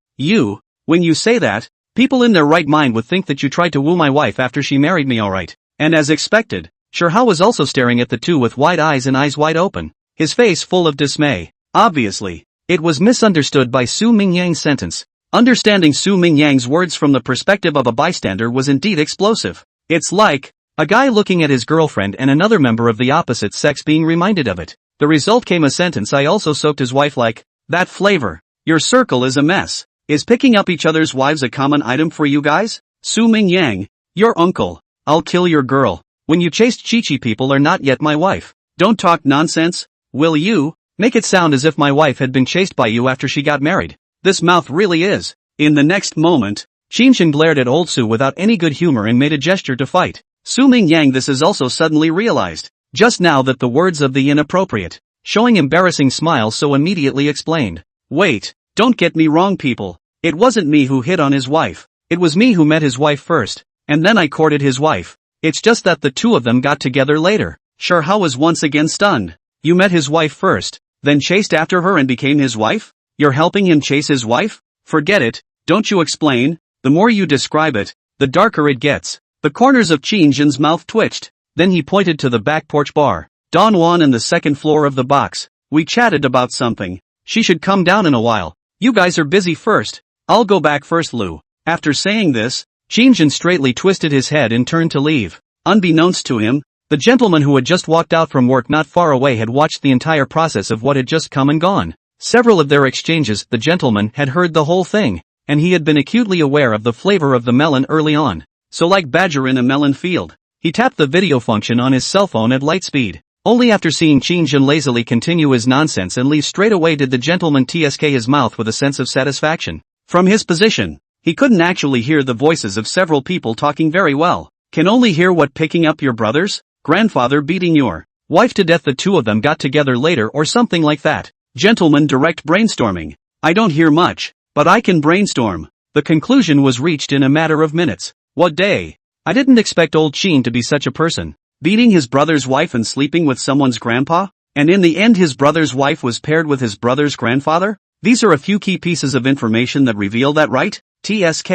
[SPEAKER 2] When you say that, people in their right mind would think that you tried to woo my wife after she married me, alright. And as expected, Shihao was also staring at the two with wide eyes and eyes wide open, his face full of dismay. Obviously, it was misunderstood by Su Mingyang's sentence. Understanding Su Mingyang's words from the perspective of a bystander was indeed explosive. It's like a guy looking at his girlfriend and another member of the opposite sex being reminded of it. The result came a sentence: I also soaked his wife like that. Flavor. Your circle is a mess. Is picking up each other's wives a common item for you guys? Su Mingyang, your uncle. I'll kill your girl. When you chased Qiqi, people are not yet my wife. Don't talk nonsense. Will you? Make it sound as if my wife had been chased by you after she got married. This mouth really is. In the next moment, Qin Shang glared at old Su without any good humor and made a gesture to fight. Su Mingyang this is also suddenly realized, just now, that the words of the inappropriate, showing embarrassing smile, so immediately explained. Wait, don't get me wrong, people.
[SPEAKER 1] It wasn't me who hit on his wife. It was me who met his wife first, and then I courted his wife. It's just that the two of them got together later. Shirhao was once again stunned. You met his wife first, then chased after her and became his wife? You're helping him chase his wife? Forget it, don't you explain? The more you describe it, the darker it gets. The corners of Qin Shang's mouth twitched. Then he pointed to the back porch bar. Don Juan and the second floor of the box. We chatted about something. She should come down in a while. You guys are busy first. I'll go back first, Lu. After saying this, Qin Shang straightly twisted his head and turned to leave. Unbeknownst to him, the gentleman who had just walked out from work not far away had watched the entire process of what had just come and gone. Several of their exchanges, the gentleman had heard the whole thing, and he had been acutely aware of the flavor of the melon early on. So like badger in a melon field, he tapped the video function on his cell phone at light speed. Only after seeing Qin Shang lazily continue his nonsense and leave straight away did the gentleman tsk his mouth with a sense of satisfaction. From his position, he couldn't actually hear the voices of several people talking very well. Can only hear what picking up your brother's grandfather beating your wife to death, the two of them got together later or something like that. Gentleman direct brainstorming. I don't hear much, but I can brainstorm. The conclusion was reached in a matter of minutes. What day? I didn't expect old Qin to be such a person. Beating his brother's wife and sleeping with someone's grandpa? And in the end his brother's wife was paired with his brother's grandfather? These are a few key pieces of information that reveal that, right? TSK.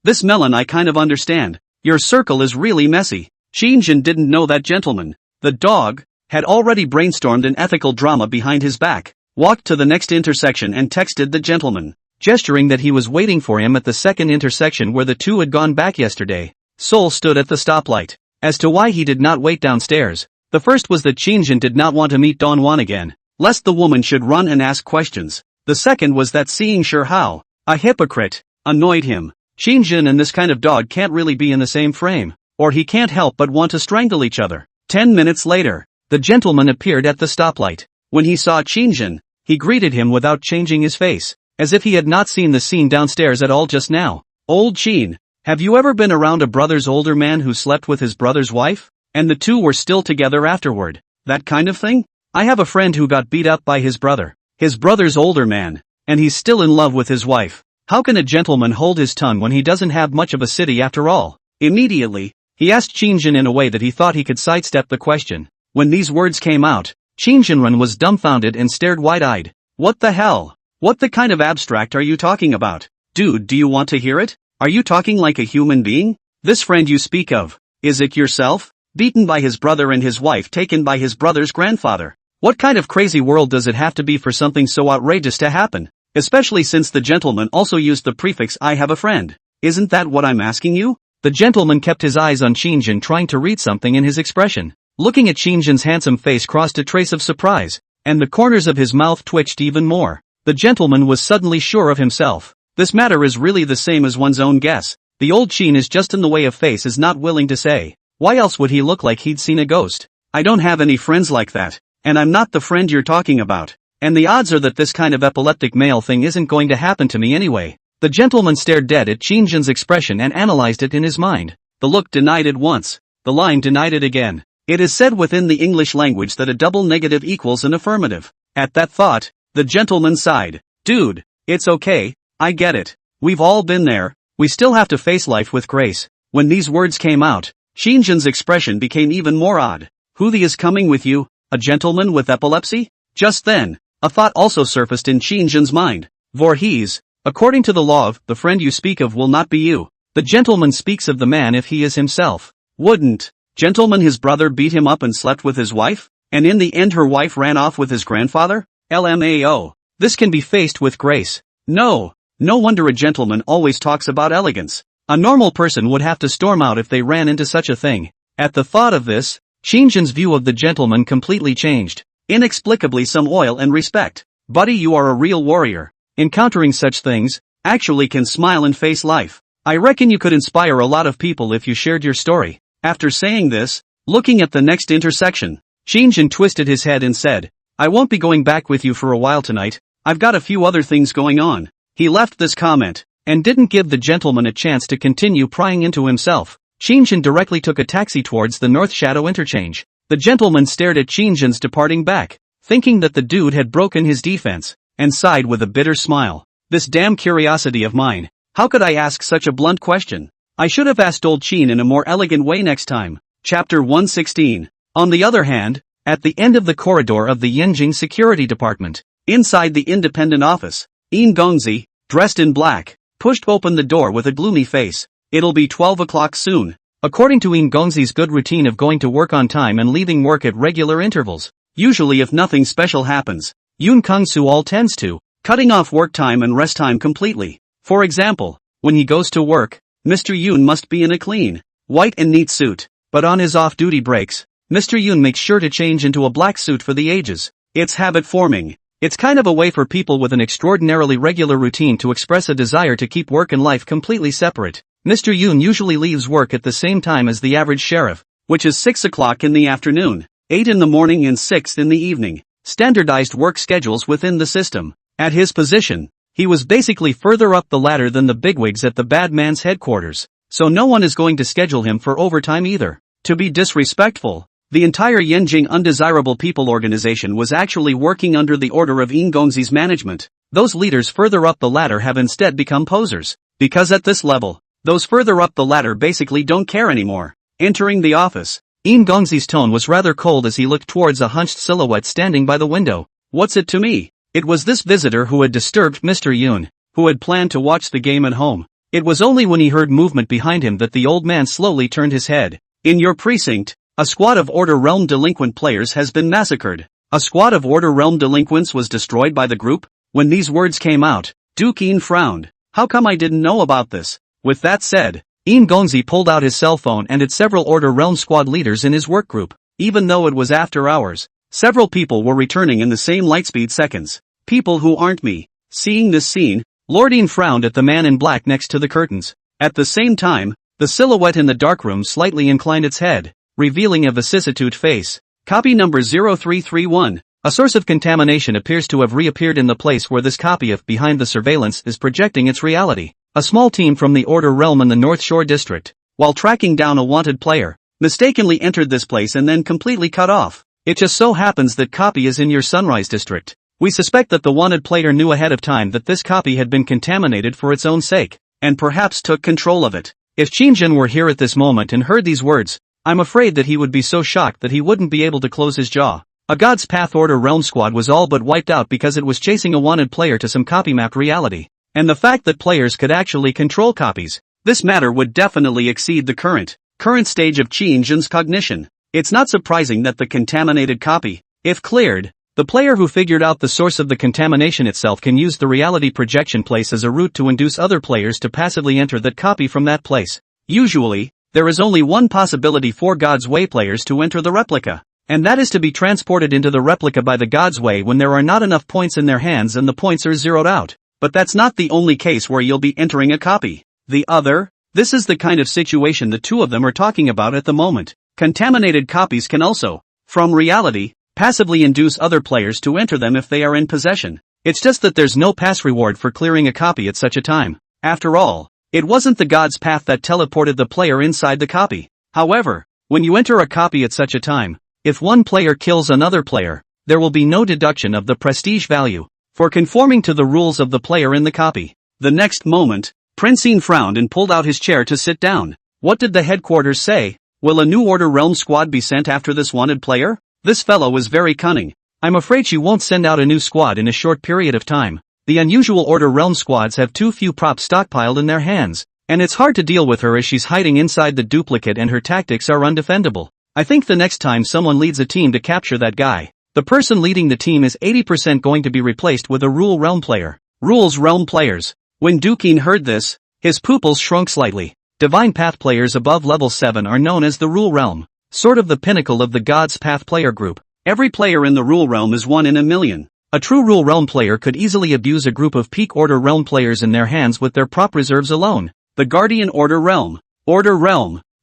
[SPEAKER 1] This melon I kind of understand. Your circle is really messy. Qin Shang didn't know that gentleman, the dog, had already brainstormed an ethical drama behind his back, walked to the next intersection and texted the gentleman, gesturing that he was waiting for him at the second intersection where the two had gone back yesterday. Sol stood at the stoplight. As to why he did not wait downstairs, the first was that Qin Shang did not want to meet Don Juan again, lest the woman should run and ask questions. The second was that seeing Shirhao, a hypocrite, annoyed him. Qin Shang and this kind of dog can't really be in the same frame, or he can't help but want to strangle each other. 10 minutes later, the gentleman appeared at the stoplight. When he saw Qin Shang, he greeted him without changing his face, as if he had not seen the scene downstairs at all just now. Old Qin, have you ever been around a brother's older man who slept with his brother's wife, and the two were still together afterward? That kind of thing? I have a friend who got beat up by his brother's older man, and he's still in love with his wife. How can a gentleman hold his tongue when he doesn't have much of a city after all? Immediately, he asked Qin Shang in a way that he thought he could sidestep the question. When these words came out, Qin Shang was dumbfounded and stared wide-eyed. What the hell? What the kind of abstract are you talking about? Dude, do you want to hear it? Are you talking like a human being? This friend you speak of, is it yourself? Beaten by his brother and his wife taken by his brother's grandfather. What kind of crazy world does it have to be for something so outrageous to happen? Especially since the gentleman also used the prefix I have a friend. Isn't that what I'm asking you? The gentleman kept his eyes on Qin Shang, trying to read something in his expression. Looking at Qin Shang's handsome face crossed a trace of surprise, and the corners of his mouth twitched even more. The gentleman was suddenly sure of himself. This matter is really the same as one's own guess. The old Qin is just in the way of face, is not willing to say. Why else would he look like he'd seen a ghost? I don't have any friends like that, and I'm not the friend you're talking about. And the odds are that this kind of epileptic male thing isn't going to happen to me anyway. The gentleman stared dead at Qin Shang's expression and analyzed it in his mind. The look denied it once. The line denied it again. It is said within the English language that a double negative equals an affirmative. At that thought, the gentleman sighed. Dude, it's okay, I get it. We've all been there. We still have to face life with grace. When these words came out, Qin Shang's expression became even more odd. Who the is coming with you? A gentleman with epilepsy? Just then, a thought also surfaced in Qin Shang's mind. Voorhees, according to the law of the friend you speak of will not be you. The gentleman speaks of the man if he is himself. Wouldn't gentleman his brother beat him up and slept with his wife? And in the end her wife ran off with his grandfather? LMAO. This can be faced with grace. No wonder a gentleman always talks about elegance. A normal person would have to storm out if they ran into such a thing. At the thought of this, Qin Shang's view of the gentleman completely changed. Inexplicably some oil and respect. Buddy, you are a real warrior. Encountering such things, actually can smile and face life. I reckon you could inspire a lot of people if you shared your story. After saying this, looking at the next intersection, Qin Shang twisted his head and said, I won't be going back with you for a while tonight. I've got a few other things going on. He left this comment, and didn't give the gentleman a chance to continue prying into himself. Qin Shang directly took a taxi towards the North Shadow interchange. The gentleman stared at Qin Shang's departing back, thinking that the dude had broken his defense, and sighed with a bitter smile. This damn curiosity of mine. How could I ask such a blunt question? I should have asked old Qin in a more elegant way next time. Chapter 116. On the other hand, at the end of the corridor of the Yanjing Security Department, inside the independent office, Yin Gongzi, dressed in black, pushed open the door with a gloomy face. It'll be 12 o'clock soon. According to Yin Gongzi's good routine of going to work on time and leaving work at regular intervals, usually if nothing special happens, Yun Kongsu all tends to, cutting off work time and rest time completely. For example, when he goes to work, Mr. Yun must be in a clean, white and neat suit, but on his off-duty breaks, Mr. Yun makes sure to change into a black suit for the ages. It's habit-forming. It's kind of a way for people with an extraordinarily regular routine to express a desire to keep work and life completely separate. Mr. Yun usually leaves work at the same time as the average sheriff, which is 6 o'clock in the afternoon, 8 in the morning and 6 in the evening. Standardized work schedules within the system. At his position, he was basically further up the ladder than the bigwigs at the bad man's headquarters, so no one is going to schedule him for overtime either. To be disrespectful, the entire Yanjing Undesirable People organization was actually working under the order of Yin Gongzi's management. Those leaders further up the ladder have instead become posers, because at this level, those further up the ladder basically don't care anymore. Entering the office, Yin Gongzi's tone was rather cold as he looked towards a hunched silhouette standing by the window. What's it to me? It was this visitor who had disturbed Mr. Yun, who had planned to watch the game at home. It was only when he heard movement behind him that the old man slowly turned his head. In your precinct, a squad of Order Realm delinquent players has been massacred. A squad of Order Realm delinquents was destroyed by the group? When these words came out, Duke Yin frowned. How come I didn't know about this? With that said, Yin Gongzi pulled out his cell phone and had several Order Realm squad leaders in his work group. Even though it was after hours, several people were returning in the same lightspeed seconds. People who aren't me. Seeing this scene, Lord Yin frowned at the man in black next to the curtains. At the same time, the silhouette in the darkroom slightly inclined its head, revealing a vicissitude face. Copy number 0331. A source of contamination appears to have reappeared in the place where this copy of Behind the Surveillance is projecting its reality. A small team from the Order Realm in the North Shore District, while tracking down a wanted player, mistakenly entered this place and then completely cut off. It just so happens that copy is in your Sunrise District. We suspect that the wanted player knew ahead of time that this copy had been contaminated for its own sake, and perhaps took control of it. If Qin were here at this moment and heard these words, I'm afraid that he would be so shocked that he wouldn't be able to close his jaw. A God's Path Order Realm squad was all but wiped out because it was chasing a wanted player to some copy-mapped reality. And the fact that players could actually control copies, this matter would definitely exceed the current stage of Qin's cognition. It's not surprising that the contaminated copy, if cleared, the player who figured out the source of the contamination itself can use the reality projection place as a route to induce other players to passively enter that copy from that place. Usually, there is only one possibility for God's Way players to enter the replica, and that is to be transported into the replica by the God's Way when there are not enough points in their hands and the points are zeroed out. But that's not the only case where you'll be entering a copy. The other? This is the kind of situation the two of them are talking about at the moment. Contaminated copies can also, from reality, passively induce other players to enter them if they are in possession. It's just that there's no pass reward for clearing a copy at such a time. After all, it wasn't the God's Path that teleported the player inside the copy. However, when you enter a copy at such a time, if one player kills another player, there will be no deduction of the prestige value for conforming to the rules of the player in the copy. The next moment, Prince Yin frowned and pulled out his chair to sit down. What did the headquarters say? Will a new Order Realm squad be sent after this wanted player? This fellow is very cunning. I'm afraid she won't send out a new squad in a short period of time. The unusual Order Realm squads have too few props stockpiled in their hands, and it's hard to deal with her as she's hiding inside the duplicate and her tactics are undefendable. I think the next time someone leads a team to capture that guy, the person leading the team is 80% going to be replaced with a Rule Realm player. Rules Realm players. When Dukin heard this, his pupils shrunk slightly. Divine Path players above level 7 are known as the Rule Realm, sort of the pinnacle of the God's Path player group. Every player in the Rule Realm is 1 in a million. A true Rule Realm player could easily abuse a group of peak Order Realm players in their hands with their prop reserves alone. The Guardian Order Realm,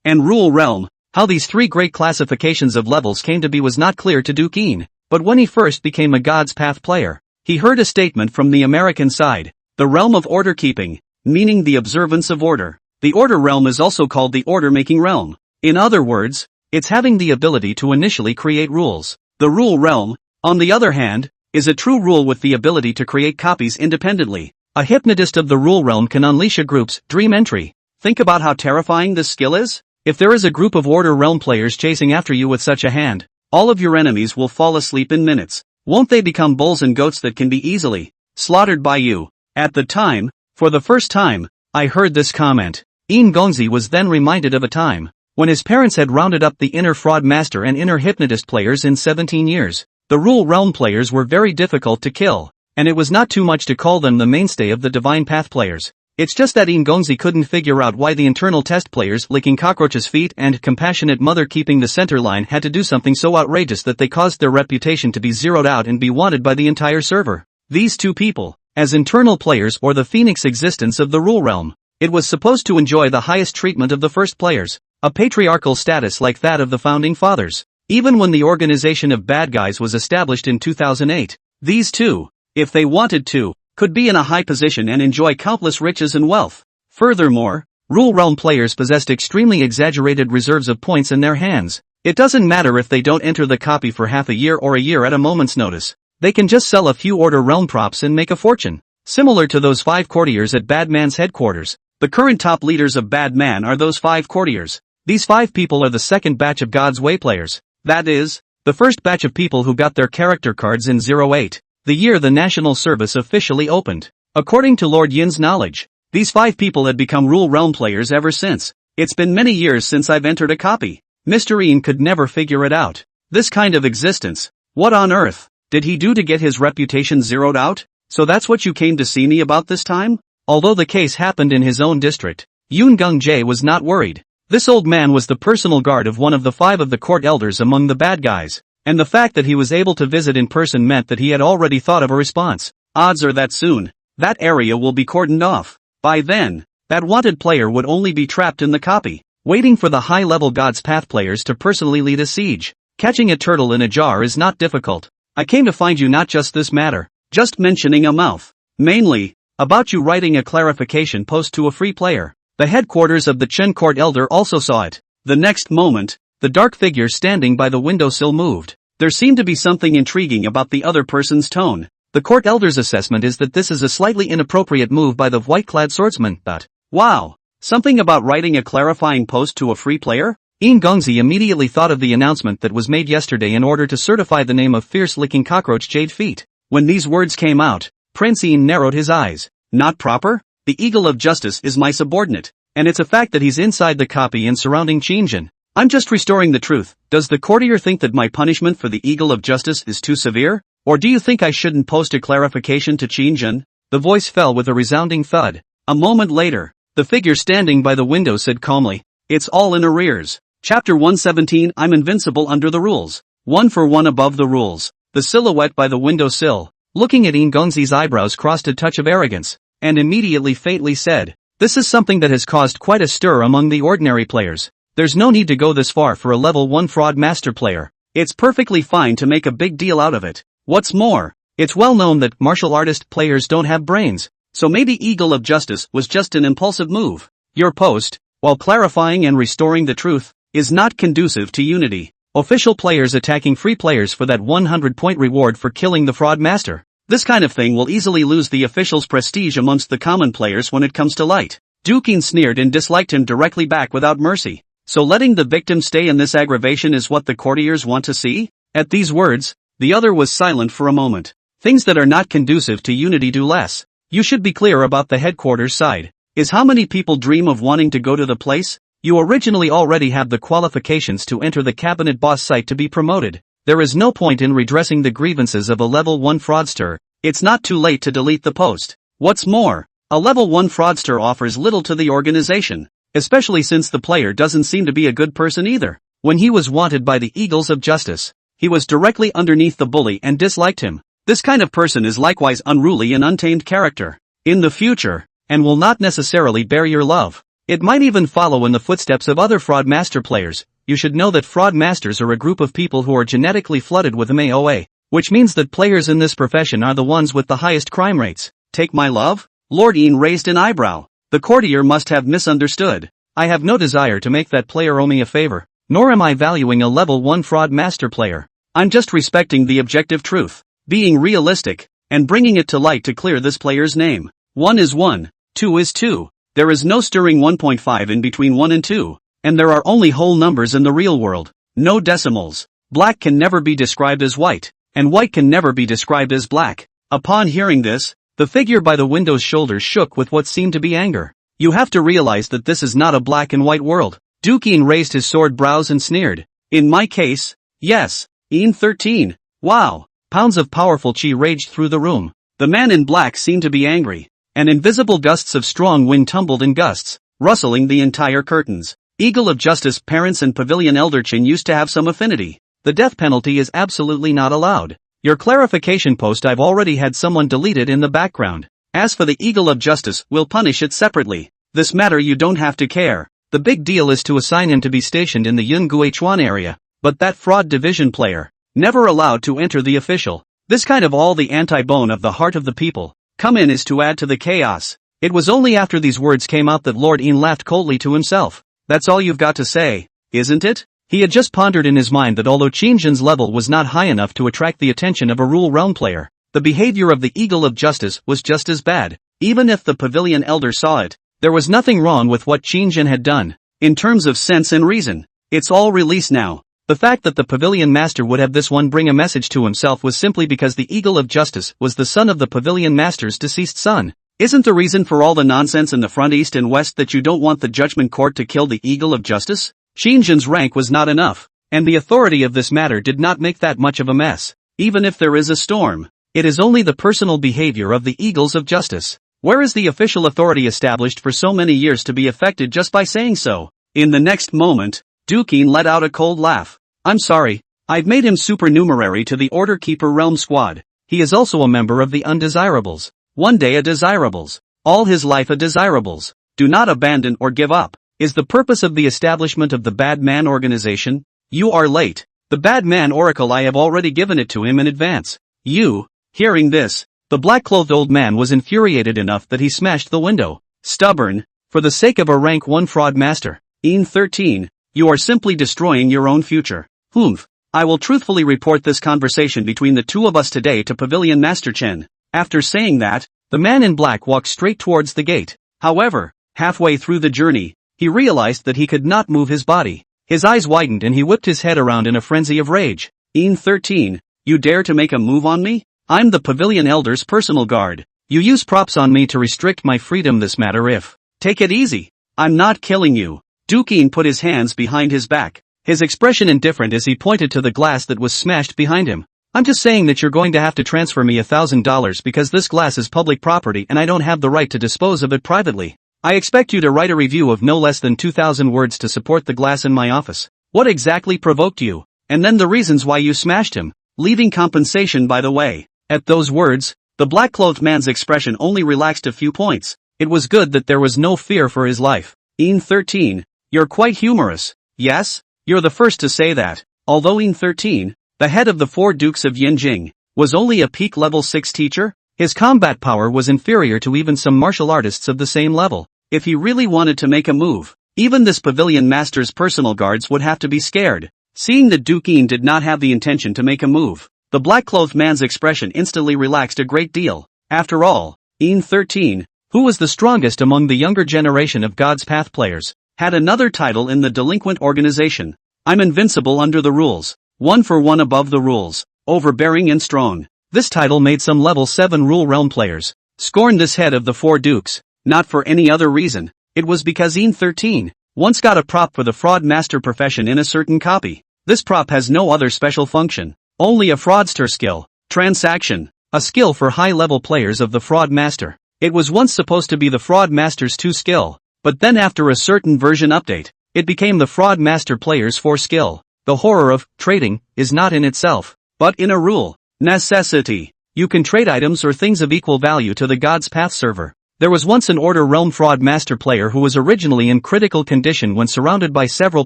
[SPEAKER 1] and Rule Realm. How these three great classifications of levels came to be was not clear to Dukin, but when he first became a God's Path player, he heard a statement from the American side. The realm of order keeping, meaning the observance of order. The Order Realm is also called the order-making realm. In other words, it's having the ability to initially create rules. The Rule Realm, on the other hand, is a true rule with the ability to create copies independently.
[SPEAKER 2] A hypnotist of the rule realm can unleash a group's dream entry.
[SPEAKER 1] Think about how terrifying this skill is?
[SPEAKER 2] If there is a group of Order Realm players chasing after you with such a hand,
[SPEAKER 1] all of your enemies will fall asleep in minutes. Won't they become bulls and goats that can be easily slaughtered by you?
[SPEAKER 2] At the time, for the first time, I heard this comment. Yin Gongzi was then reminded of a time when his parents had rounded up the inner fraud master and inner hypnotist players in 17 years. The rule realm players were very difficult to kill, and it was not too much to call them the mainstay of the divine path players. It's just that Yin Gongzi couldn't figure out why the internal test players licking cockroaches' feet and compassionate mother keeping the center line had to do something so outrageous that they caused their reputation to be zeroed out and be wanted by the entire server. These two people, as internal players or the phoenix existence of the rule realm, it was supposed to enjoy the highest treatment of the first players, a patriarchal status like that of the founding fathers. Even when the organization of bad guys was established in 2008, these two, if they wanted to, could be in a high position and enjoy countless riches and wealth. Furthermore, rule realm players possessed extremely exaggerated reserves of points in their hands. It doesn't matter if they don't enter the copy for half a year or a year at a moment's notice. They can just sell a few Order Realm props and make a fortune. Similar to those 5 courtiers at Badman's headquarters.
[SPEAKER 1] The current top leaders of Badman are those 5 courtiers.
[SPEAKER 2] These 5 people are the second batch of God's Way players.
[SPEAKER 1] That is,
[SPEAKER 2] the first batch of people who got their character cards in 08. The year the national service officially opened. According to Lord Yin's knowledge, these 5 people had become rule realm players ever since. It's been many years since I've entered a copy. Mr. Yin could never figure it out. This kind of existence. What on earth did he do to get his reputation zeroed out? So that's what you came to see me about this time? Although the case happened in his own district, Yun Gung Jae was not worried. This old man was the personal guard of one of the 5 of the court elders among the bad guys. And the fact that he was able to visit in person meant that he had already thought of a response.
[SPEAKER 1] Odds are that soon, that area will be cordoned off. By then, that wanted player would only be trapped in the copy, waiting for the high-level God's Path players to personally lead a siege. Catching a turtle in a jar is not difficult. I came to find you not just this matter, just mentioning a mouth. Mainly, about you writing a clarification post to a free player. The headquarters of the Chen court elder also saw it. The next moment, the dark figure standing by the windowsill moved. There seemed to be something intriguing about the other person's tone. The court elder's assessment is that this is a slightly inappropriate move by the white-clad swordsman, but, wow, something about writing a clarifying post to a free player?
[SPEAKER 2] Yin Gongzi immediately thought of the announcement that was made yesterday in order to certify the name of fierce-licking cockroach Jade Feet. When these words came out, Prince Yin narrowed his eyes.
[SPEAKER 1] Not proper? The Eagle of Justice is my subordinate, and it's a fact that he's inside the copy and surrounding Qin. I'm just restoring the truth. Does the courtier think that my punishment for the Eagle of Justice is too severe? Or do you think I shouldn't post a clarification to Qin?
[SPEAKER 2] The voice fell with a resounding thud.
[SPEAKER 1] A moment later, the figure standing by the window said calmly, it's all in arrears. Chapter 117 I'm invincible under the rules. 1 for 1 above the rules. The silhouette by the windowsill, looking at Yin Gongzi's eyebrows crossed a touch of arrogance, and immediately faintly said, this is something that has caused quite a stir among the ordinary players. There's no need to go this far for a level 1 fraud master player. It's perfectly fine to make a big deal out of it. What's more, it's well known that martial artist players don't have brains, so maybe Eagle of Justice was just an impulsive move. Your post, while clarifying and restoring the truth, is not conducive to unity. Official players attacking free players for that 100-point reward for killing the fraud master. This kind of thing will easily lose the official's prestige amongst the common players when it comes to light. Dukin sneered and disliked him directly back without mercy. So letting the victim stay in this aggravation is what the courtiers want to see? At these words, the other was silent for a moment. Things that are not conducive to unity do less. You should be clear about the headquarters side. Is how many people dream of wanting to go to the place? You originally already have the qualifications to enter the cabinet boss site to be promoted. There is no point in redressing the grievances of a level 1 fraudster. It's not too late to delete the post. What's more, a level 1 fraudster offers little to the organization. Especially since the player doesn't seem to be a good person either. When he was wanted by the Eagles of Justice, he was directly underneath the bully and disliked him. This kind of person is likewise unruly and untamed character. In the future, and will not necessarily bear your love. It might even follow in the footsteps of other fraud master players. You should know that fraud masters are a group of people who are genetically flooded with MAOA, which means that players in this profession are the ones with the highest crime rates. Take my love? Lord Yin raised an eyebrow. The courtier must have misunderstood.
[SPEAKER 2] I have no desire to make that player owe me a favor, nor am I valuing a level 1 fraud master player.
[SPEAKER 1] I'm just respecting the objective truth, being realistic, and bringing it to light to clear this player's name. 1 is 1, 2 is 2. There is no stirring 1.5 in between 1 and 2. And there are only whole numbers in the real world. No decimals. Black can never be described as white, and white can never be described as black. Upon hearing this, the figure by the window's shoulders shook with what seemed to be anger. You have to realize that this is not a black and white world. Qin raised his sword brows and sneered. In my case, yes. 13. Wow. Pounds of powerful chi raged through the room. The man in black seemed to be angry, and invisible gusts of strong wind tumbled in gusts, rustling the entire curtains. Eagle of Justice parents and Pavilion Elder Qin used to have some affinity. The death penalty is absolutely not allowed. Your clarification post, I've already had someone delete it in the background. As for the Eagle of Justice, we'll punish it separately. This matter you don't have to care. The big deal is to assign him to be stationed in the Yunguichuan area. But that fraud division player, never allowed to enter the official. This kind of all the anti-bone of the heart of the people, come in is to add to the chaos. It was only after these words came out that Lord Qin laughed coldly to himself. That's all you've got to say, isn't it? He had just pondered in his mind that although Qin Shang's level was not high enough to attract the attention of a rule realm player, the behavior of the Eagle of Justice was just as bad. Even if the Pavilion Elder saw it, there was nothing wrong with what Qin Shang had done. In terms of sense and reason, it's all released now. The fact that the Pavilion Master would have this one bring a message to himself was simply because the Eagle of Justice was the son of the Pavilion Master's deceased son. Isn't the reason for all the nonsense in the front, east and west that you don't want the Judgment Court to kill the Eagle of Justice? Qin Shang's rank was not enough, and the authority of this matter did not make that much of a mess. Even if there is a storm, it is only the personal behavior of the Eagles of Justice. Where is the official authority established for so many years to be affected just by saying so? In the next moment, Qin let out a cold laugh. I'm sorry, I've made him supernumerary to the Order Keeper Realm Squad. He is also a member of the Undesirables. One day a Desirables. All his life a Desirables. Do not abandon or give up. Is the purpose of the establishment of the Bad Man organization? You are late. The Bad Man Oracle, I have already given it to him in advance. You, hearing this, the black-clothed old man was infuriated enough that he smashed the window. Stubborn, for the sake of a rank 1 fraud master. 13. You are simply destroying your own future. Humph. I will truthfully report this conversation between the two of us today to Pavilion Master Chen. After saying that, the man in black walked straight towards the gate. However, halfway through the journey, he realized that he could not move his body. His eyes widened and he whipped his head around in a frenzy of rage. 13. You dare to make a move on me? I'm the Pavilion Elder's personal guard. You use props on me to restrict my freedom. This matter if. Take it easy. I'm not killing you. Qin put his hands behind his back, his expression indifferent as he pointed to the glass that was smashed behind him. I'm just saying that you're going to have to transfer me $1,000 because this glass is public property and I don't have the right to dispose of it privately. I expect you to write a review of no less than 2,000 words to support the glass in my office. What exactly provoked you? And then the reasons why you smashed him, leaving compensation by the way. At those words, the black-clothed man's expression only relaxed a few points. It was good that there was no fear for his life. 13. You're quite humorous. Yes? You're the first to say that. Although 13, the head of the 4 Dukes of Yinjing, was only a peak level 6 teacher, his combat power was inferior to even some martial artists of the same level. If he really wanted to make a move, even this Pavilion Master's personal guards would have to be scared. Seeing that Qin did not have the intention to make a move, the black-clothed man's expression instantly relaxed a great deal. After all, 13, who was the strongest among the younger generation of God's Path players, had another title in the delinquent organization. I'm invincible under the rules. 1 for 1 above the rules. Overbearing and strong. This title made some level 7 rule realm players scorn this head of the 4 dukes. Not for any other reason. It was because 13 once got a prop for the fraud master profession in a certain copy. This prop has no other special function. Only a fraudster skill. Transaction. A skill for high-level players of the fraud master. It was once supposed to be the fraud master's 2 skill. But then after a certain version update, it became the fraud master player's 4 skill. The horror of trading is not in itself, but in a rule. Necessity. You can trade items or things of equal value to the God's Path server. There was once an Order Realm fraud master player who was originally in critical condition when surrounded by several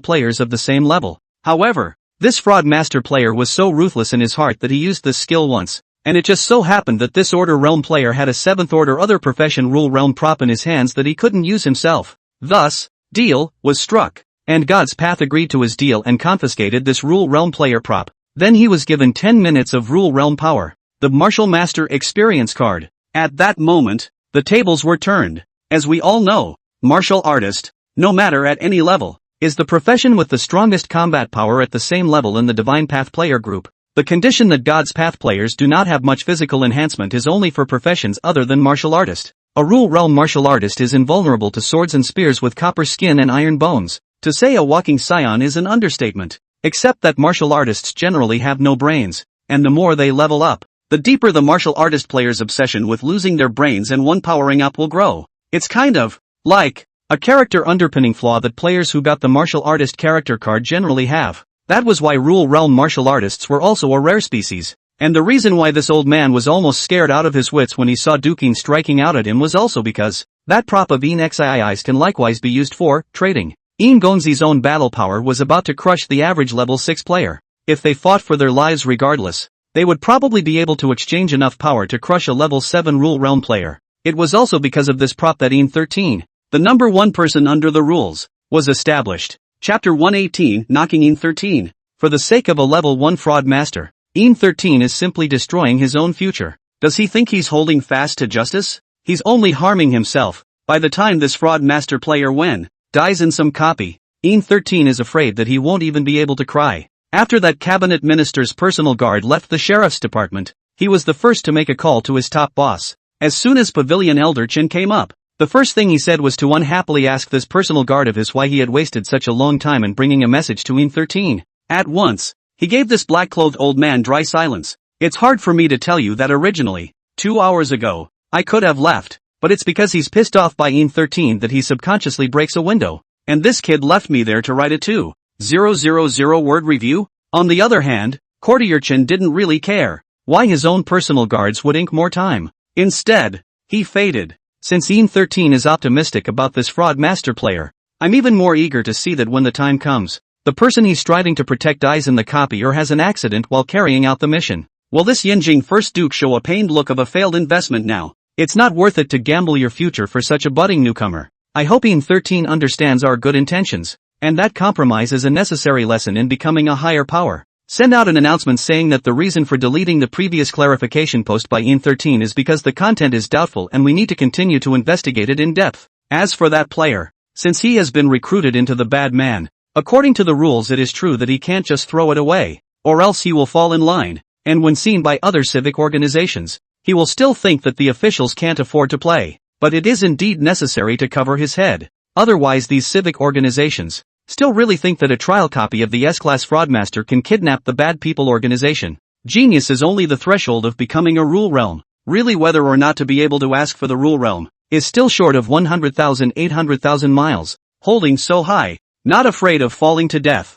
[SPEAKER 1] players of the same level. However, this fraud master player was so ruthless in his heart that he used this skill once, and it just so happened that this Order Realm player had a 7th Order other profession rule realm prop in his hands that he couldn't use himself. Thus, deal was struck, and God's Path agreed to his deal and confiscated this rule realm player prop. Then he was given 10 minutes of rule realm power, the Martial Master experience card. At that moment, The tables were turned. As we all know, martial artist, no matter at any level, is the profession with the strongest combat power at the same level in the Divine Path player group. The condition that God's Path players do not have much physical enhancement is only for professions other than martial artist. A rule realm martial artist is invulnerable to swords and spears with copper skin and iron bones. To say a walking scion is an understatement. Except that martial artists generally have no brains, and the more they level up, the deeper the martial artist player's obsession with losing their brains and one powering up will grow. It's kind of like a character underpinning flaw that players who got the martial artist character card generally have. That was why rule realm martial artists were also a rare species. And the reason why this old man was almost scared out of his wits when he saw Dukin striking out at him was also because that prop of Enxii's can likewise be used for trading. Gonzi's own battle power was about to crush the average level 6 player. If they fought for their lives regardless, they would probably be able to exchange enough power to crush a level 7 rule realm player. It was also because of this prop that En13, the number 1 person under the rules, was established. Chapter 118, knocking En13. For the sake of a level 1 fraud master, En13 is simply destroying his own future. Does he think he's holding fast to justice? He's only harming himself. By the time this fraud master player dies in some copy, En13 is afraid that he won't even be able to cry. After that cabinet minister's personal guard left the sheriff's department, he was the first to make a call to his top boss. As soon as Pavilion Elder Qin came up, the first thing he said was to unhappily ask this personal guard of his why he had wasted such a long time in bringing a message to En13. At once, he gave this black-clothed old man dry silence. It's hard for me to tell you that originally, 2 hours ago, I could have left, but it's because he's pissed off by En13 that he subconsciously breaks a window. And this kid left me there to write a 2,000 word review? On the other hand, Courtier Qin didn't really care why his own personal guards would ink more time. Instead, he faded. Since En13 is optimistic about this fraud master player, I'm even more eager to see that when the time comes, the person he's striving to protect dies in the copy or has an accident while carrying out the mission. Will this Yinjing first Duke show a pained look of a failed investment now? It's not worth it to gamble your future for such a budding newcomer. I hope En13 understands our good intentions, and that compromise is a necessary lesson in becoming a higher power. Send out an announcement saying that the reason for deleting the previous clarification post by En13 is because the content is doubtful and we need to continue to investigate it in depth. As for that player, since he has been recruited into the bad man, according to the rules it is true that he can't just throw it away, or else he will fall in line, and when seen by other civic organizations, he will still think that the officials can't afford to play, but it is indeed necessary to cover his head. Otherwise these civic organizations still really think that a trial copy of the S-Class Fraudmaster can kidnap the Bad People organization. Genius is only the threshold of becoming a rule realm. Really whether or not to be able to ask for the rule realm is still short of 100,000 800,000 miles, holding so high, not afraid of falling to death.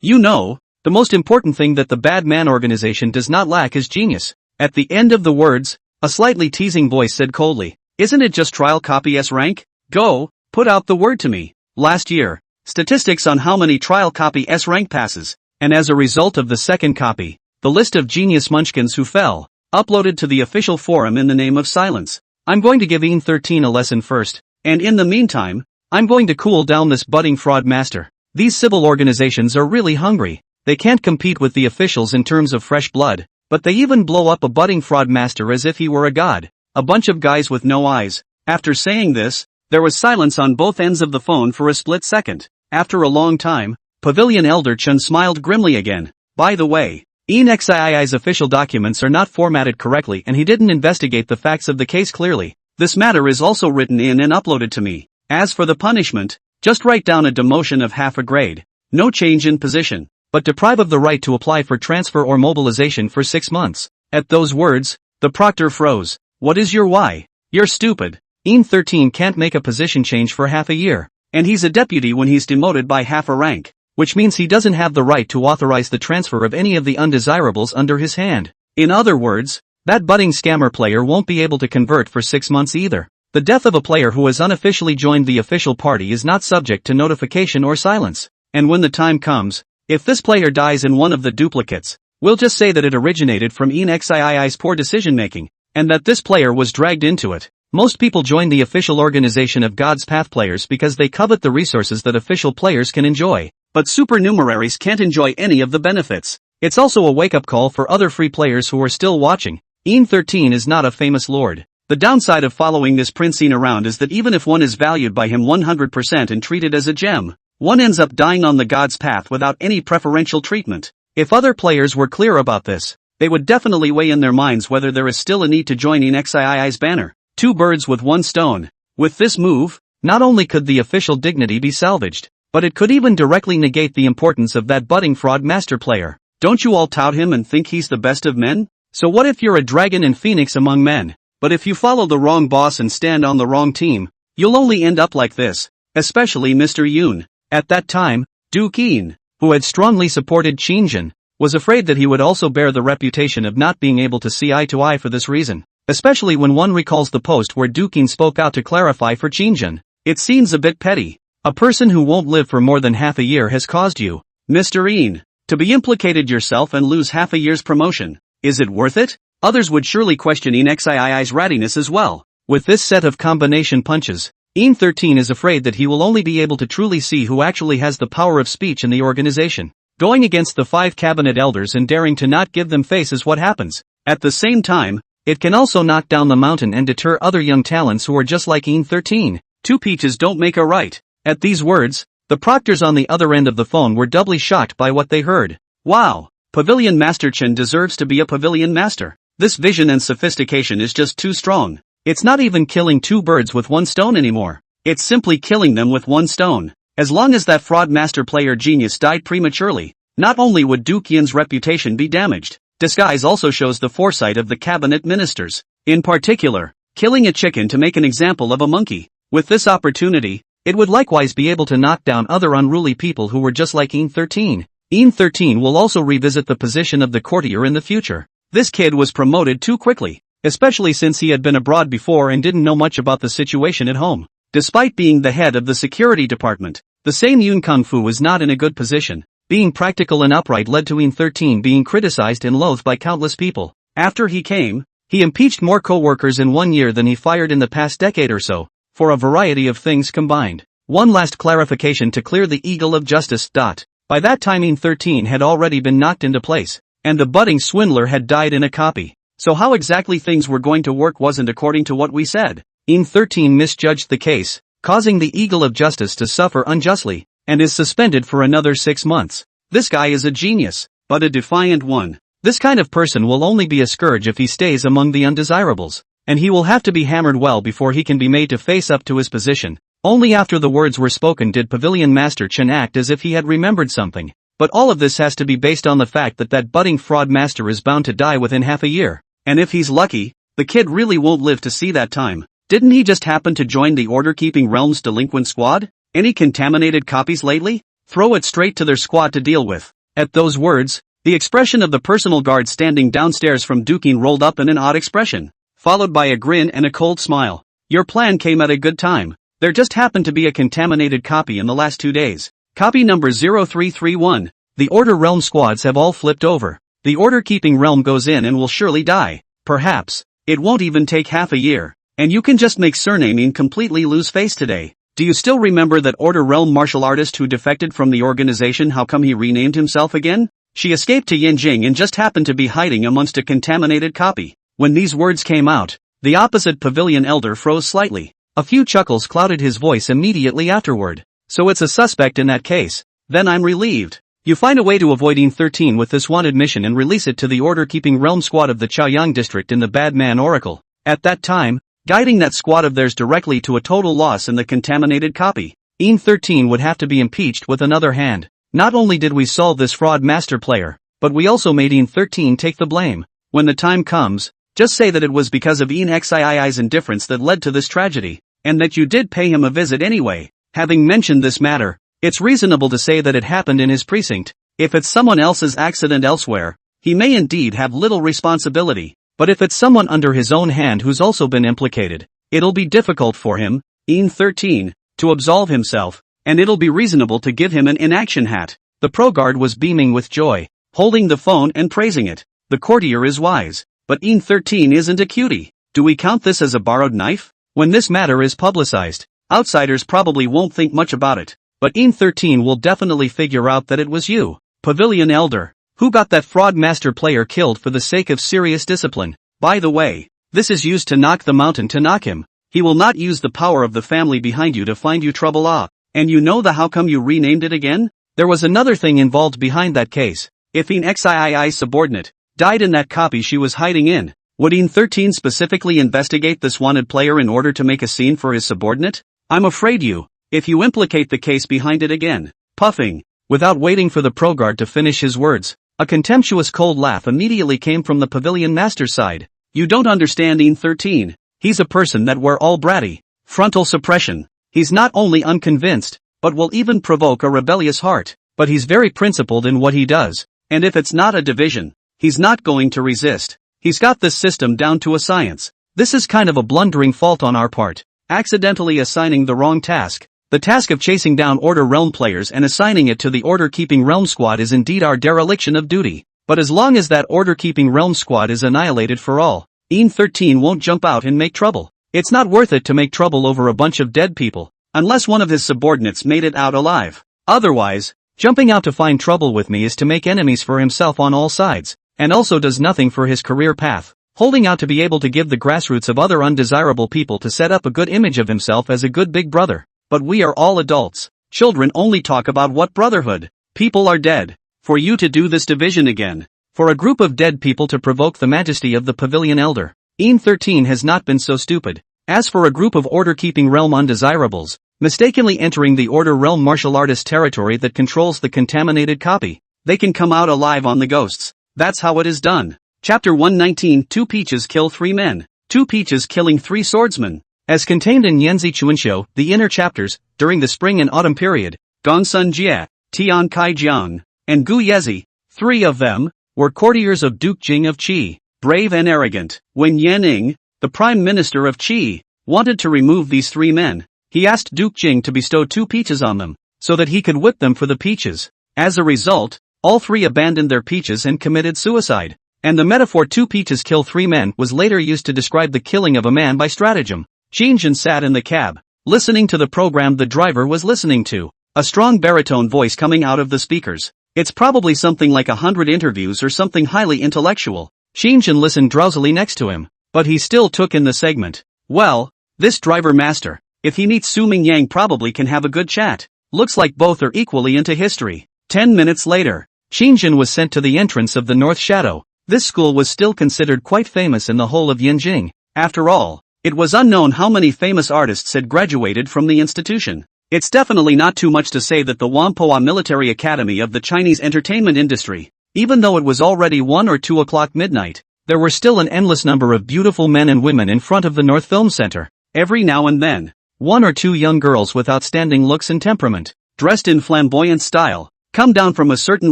[SPEAKER 1] You know, the most important thing that the Bad Man organization does not lack is genius. At the end of the words, a slightly teasing voice said coldly, "Isn't it just trial copy S rank? Go, put out the word to me." Last year, statistics on how many trial copy S rank passes, and as a result of the second copy, the list of genius munchkins who fell, uploaded to the official forum in the name of silence. I'm going to give En13 a lesson first, and in the meantime, I'm going to cool down this budding fraud master. These civil organizations are really hungry. They can't compete with the officials in terms of fresh blood, but they even blow up a budding fraud master as if he were a god. A bunch of guys with no eyes. After saying this, there was silence on both ends of the phone for a split second. After a long time, Pavilion Elder Chun smiled grimly again. By the way, Enxii's official documents are not formatted correctly and he didn't investigate the facts of the case clearly. This matter is also written in and uploaded to me. As for the punishment, just write down a demotion of half a grade. No change in position, but deprive of the right to apply for transfer or mobilization for 6 months. At those words, the proctor froze. What is your why? You're stupid. En13 can't make a position change for half a year. And he's a deputy when he's demoted by half a rank, which means he doesn't have the right to authorize the transfer of any of the undesirables under his hand. In other words, that budding scammer player won't be able to convert for 6 months either. The death of a player who has unofficially joined the official party is not subject to notification or silence. And when the time comes, if this player dies in one of the duplicates, we'll just say that it originated from Enxii's poor decision-making, and that this player was dragged into it. Most people join the official organization of God's Path players because they covet the resources that official players can enjoy. But supernumeraries can't enjoy any of the benefits. It's also a wake-up call for other free players who are still watching. En13 is not a famous lord. The downside of following this Prince-Scene around is that even if one is valued by him 100% and treated as a gem, one ends up dying on the god's path without any preferential treatment. If other players were clear about this, they would definitely weigh in their minds whether there is still a need to join in XII's banner. Two birds with one stone. With this move, not only could the official dignity be salvaged, but it could even directly negate the importance of that budding fraud master player. Don't you all tout him and think he's the best of men? So what if you're a dragon and phoenix among men? But if you follow the wrong boss and stand on the wrong team, you'll only end up like this, especially Mr. Yoon. At that time, Du Qin, who had strongly supported Qin Shang, was afraid that he would also bear the reputation of not being able to see eye to eye for this reason, especially when one recalls the post where Du Qin spoke out to clarify for Qin Shang. It seems a bit petty. A person who won't live for more than half a year has caused you, Mr. Yoon, to be implicated yourself and lose half a year's promotion. Is it worth it? Others would surely question XII's rattiness as well. With this set of combination punches, En13 is afraid that he will only be able to truly see who actually has the power of speech in the organization. Going against the 5 cabinet elders and daring to not give them face is what happens. At the same time, it can also knock down the mountain and deter other young talents who are just like En13. Two peaches don't make a right. At these words, the proctors on the other end of the phone were doubly shocked by what they heard. Wow, Pavilion Master Chen deserves to be a pavilion master. This vision and sophistication is just too strong. It's not even killing two birds with one stone anymore. It's simply killing them with one stone. As long as that fraud master player genius died prematurely, not only would Du Qian's reputation be damaged, disguise also shows the foresight of the cabinet ministers. In particular, killing a chicken to make an example of a monkey. With this opportunity, it would likewise be able to knock down other unruly people who were just like En13. En13 will also revisit the position of the courtier in the future. This kid was promoted too quickly, especially since he had been abroad before and didn't know much about the situation at home. Despite being the head of the security department, the same Yun Kung Fu was not in a good position. Being practical and upright led to En13 being criticized and loathed by countless people. After he came, he impeached more co-workers in 1 year than he fired in the past decade or so, for a variety of things combined. One last clarification to clear the eagle of justice. By that time En13 had already been knocked into place, and the budding swindler had died in a copy. So how exactly things were going to work wasn't according to what we said. En13 misjudged the case, causing the eagle of justice to suffer unjustly, and is suspended for another 6 months. This guy is a genius, but a defiant one. This kind of person will only be a scourge if he stays among the undesirables, and he will have to be hammered well before he can be made to face up to his position. Only after the words were spoken did Pavilion Master Chen act as if he had remembered something. But all of this has to be based on the fact that that budding fraud master is bound to die within half a year. And if he's lucky, the kid really won't live to see that time. Didn't he just happen to join the Order-Keeping Realm's delinquent squad? Any contaminated copies lately? Throw it straight to their squad to deal with. At those words, the expression of the personal guard standing downstairs from Du Qin rolled up in an odd expression, followed by a grin and a cold smile. Your plan came at a good time. There just happened to be a contaminated copy in the last 2 days. Copy number 0331. The Order Realm squads have all flipped over. The Order-Keeping Realm goes in and will surely die. Perhaps, it won't even take half a year, and you can just make surnaming completely lose face today. Do you still remember that Order Realm martial artist who defected from the organization? How come he renamed himself again? She escaped to Yanjing and just happened to be hiding amongst a contaminated copy. When these words came out, the opposite pavilion elder froze slightly. A few chuckles clouded his voice immediately afterward. So it's a suspect in that case. Then I'm relieved. You find a way to avoid En13 with this wanted mission and release it to the Order-Keeping Realm squad of the Chaoyang district in the Bad Man Oracle. At that time, guiding that squad of theirs directly to a total loss in the contaminated copy, En13 would have to be impeached with another hand. Not only did we solve this fraud master player, but we also made En13 take the blame. When the time comes, just say that it was because of ENXII's indifference that led to this tragedy, and that you did pay him a visit anyway. Having mentioned this matter, it's reasonable to say that it happened in his precinct. If it's someone else's accident elsewhere, he may indeed have little responsibility, but if it's someone under his own hand who's also been implicated, it'll be difficult for him, En13, to absolve himself, and it'll be reasonable to give him an inaction hat. The pro-guard was beaming with joy, holding the phone and praising it. The courtier is wise, but En13 isn't a cutie. Do we count this as a borrowed knife? When this matter is publicized, outsiders probably won't think much about it, but En13 will definitely figure out that it was you, Pavilion Elder, who got that fraud master player killed for the sake of serious discipline. By the way,
[SPEAKER 2] This is used to knock the mountain to knock him. He will not use the power of the family behind you to find you trouble. And you know the how come you renamed it again? There was another thing involved behind that case. If an XIII subordinate died in that copy she was hiding in, would EN 13 specifically investigate this wanted player in order to make a scene for his subordinate? I'm afraid if you implicate the case behind it again. Puffing. Without waiting for the pro-guard to finish his words, a contemptuous cold laugh immediately came from the pavilion master's side. You don't understand EN 13. He's a person that we're all bratty. Frontal suppression. He's not only unconvinced, but will even provoke a rebellious heart. But he's very principled in what he does. And if it's not a division, he's not going to resist. He's got this system down to a science. This is kind of a blundering fault on our part. Accidentally assigning the wrong task. The task of chasing down Order Realm players and assigning it to the Order-Keeping Realm Squad is indeed our dereliction of duty. But as long as that Order-Keeping Realm Squad is annihilated for all, EN 13 won't jump out and make trouble. It's not worth it to make trouble over a bunch of dead people, unless one of his subordinates made it out alive. Otherwise, jumping out to find trouble with me is to make enemies for himself on all sides, and also does nothing for his career path. Holding out to be able to give the grassroots of other undesirable people to set up a good image of himself as a good big brother. But we are all adults. Children only talk about what brotherhood. People are dead. For you to do this division again. For a group of dead people to provoke the majesty of the pavilion elder. EN 13 has not been so stupid. As for a group of order-keeping realm undesirables, mistakenly entering the Order Realm martial artist territory that controls the contaminated copy, they can come out alive on the ghosts. That's how it is done. Chapter 119. 2 Peaches kill 3 men. 2 Peaches killing 3 swordsmen. As contained in Yanzi Chuanxiu, the inner chapters, during the spring and autumn period, Gongsun Jie, Tian Kai Jiang, and Gu Yezi, 3 of them, were courtiers of Duke Jing of Qi, brave and arrogant. When Yanning, the prime minister of Qi, wanted to remove these 3 men, he asked Duke Jing to bestow 2 peaches on them, so that he could whip them for the peaches. As a result, all 3 abandoned their peaches and committed suicide. And the metaphor 2 peaches kill 3 men was later used to describe the killing of a man by stratagem. Xinjian sat in the cab, listening to the program the driver was listening to. A strong baritone voice coming out of the speakers. It's probably something like 100 interviews or something highly intellectual. Xinjian listened drowsily next to him, but he still took in the segment. Well, this driver master, if he meets Su Mingyang probably can have a good chat. Looks like both are equally into history. 10 minutes later, Xinjian was sent to the entrance of the North Shadow. This school was still considered quite famous in the whole of Yanjing. After all, it was unknown how many famous artists had graduated from the institution. It's definitely not too much to say that the Whampoa Military Academy of the Chinese entertainment industry, even though it was already 1 or 2 o'clock midnight, there were still an endless number of beautiful men and women in front of the North Film Center. Every now and then, 1 or 2 young girls with outstanding looks and temperament, dressed in flamboyant style, come down from a certain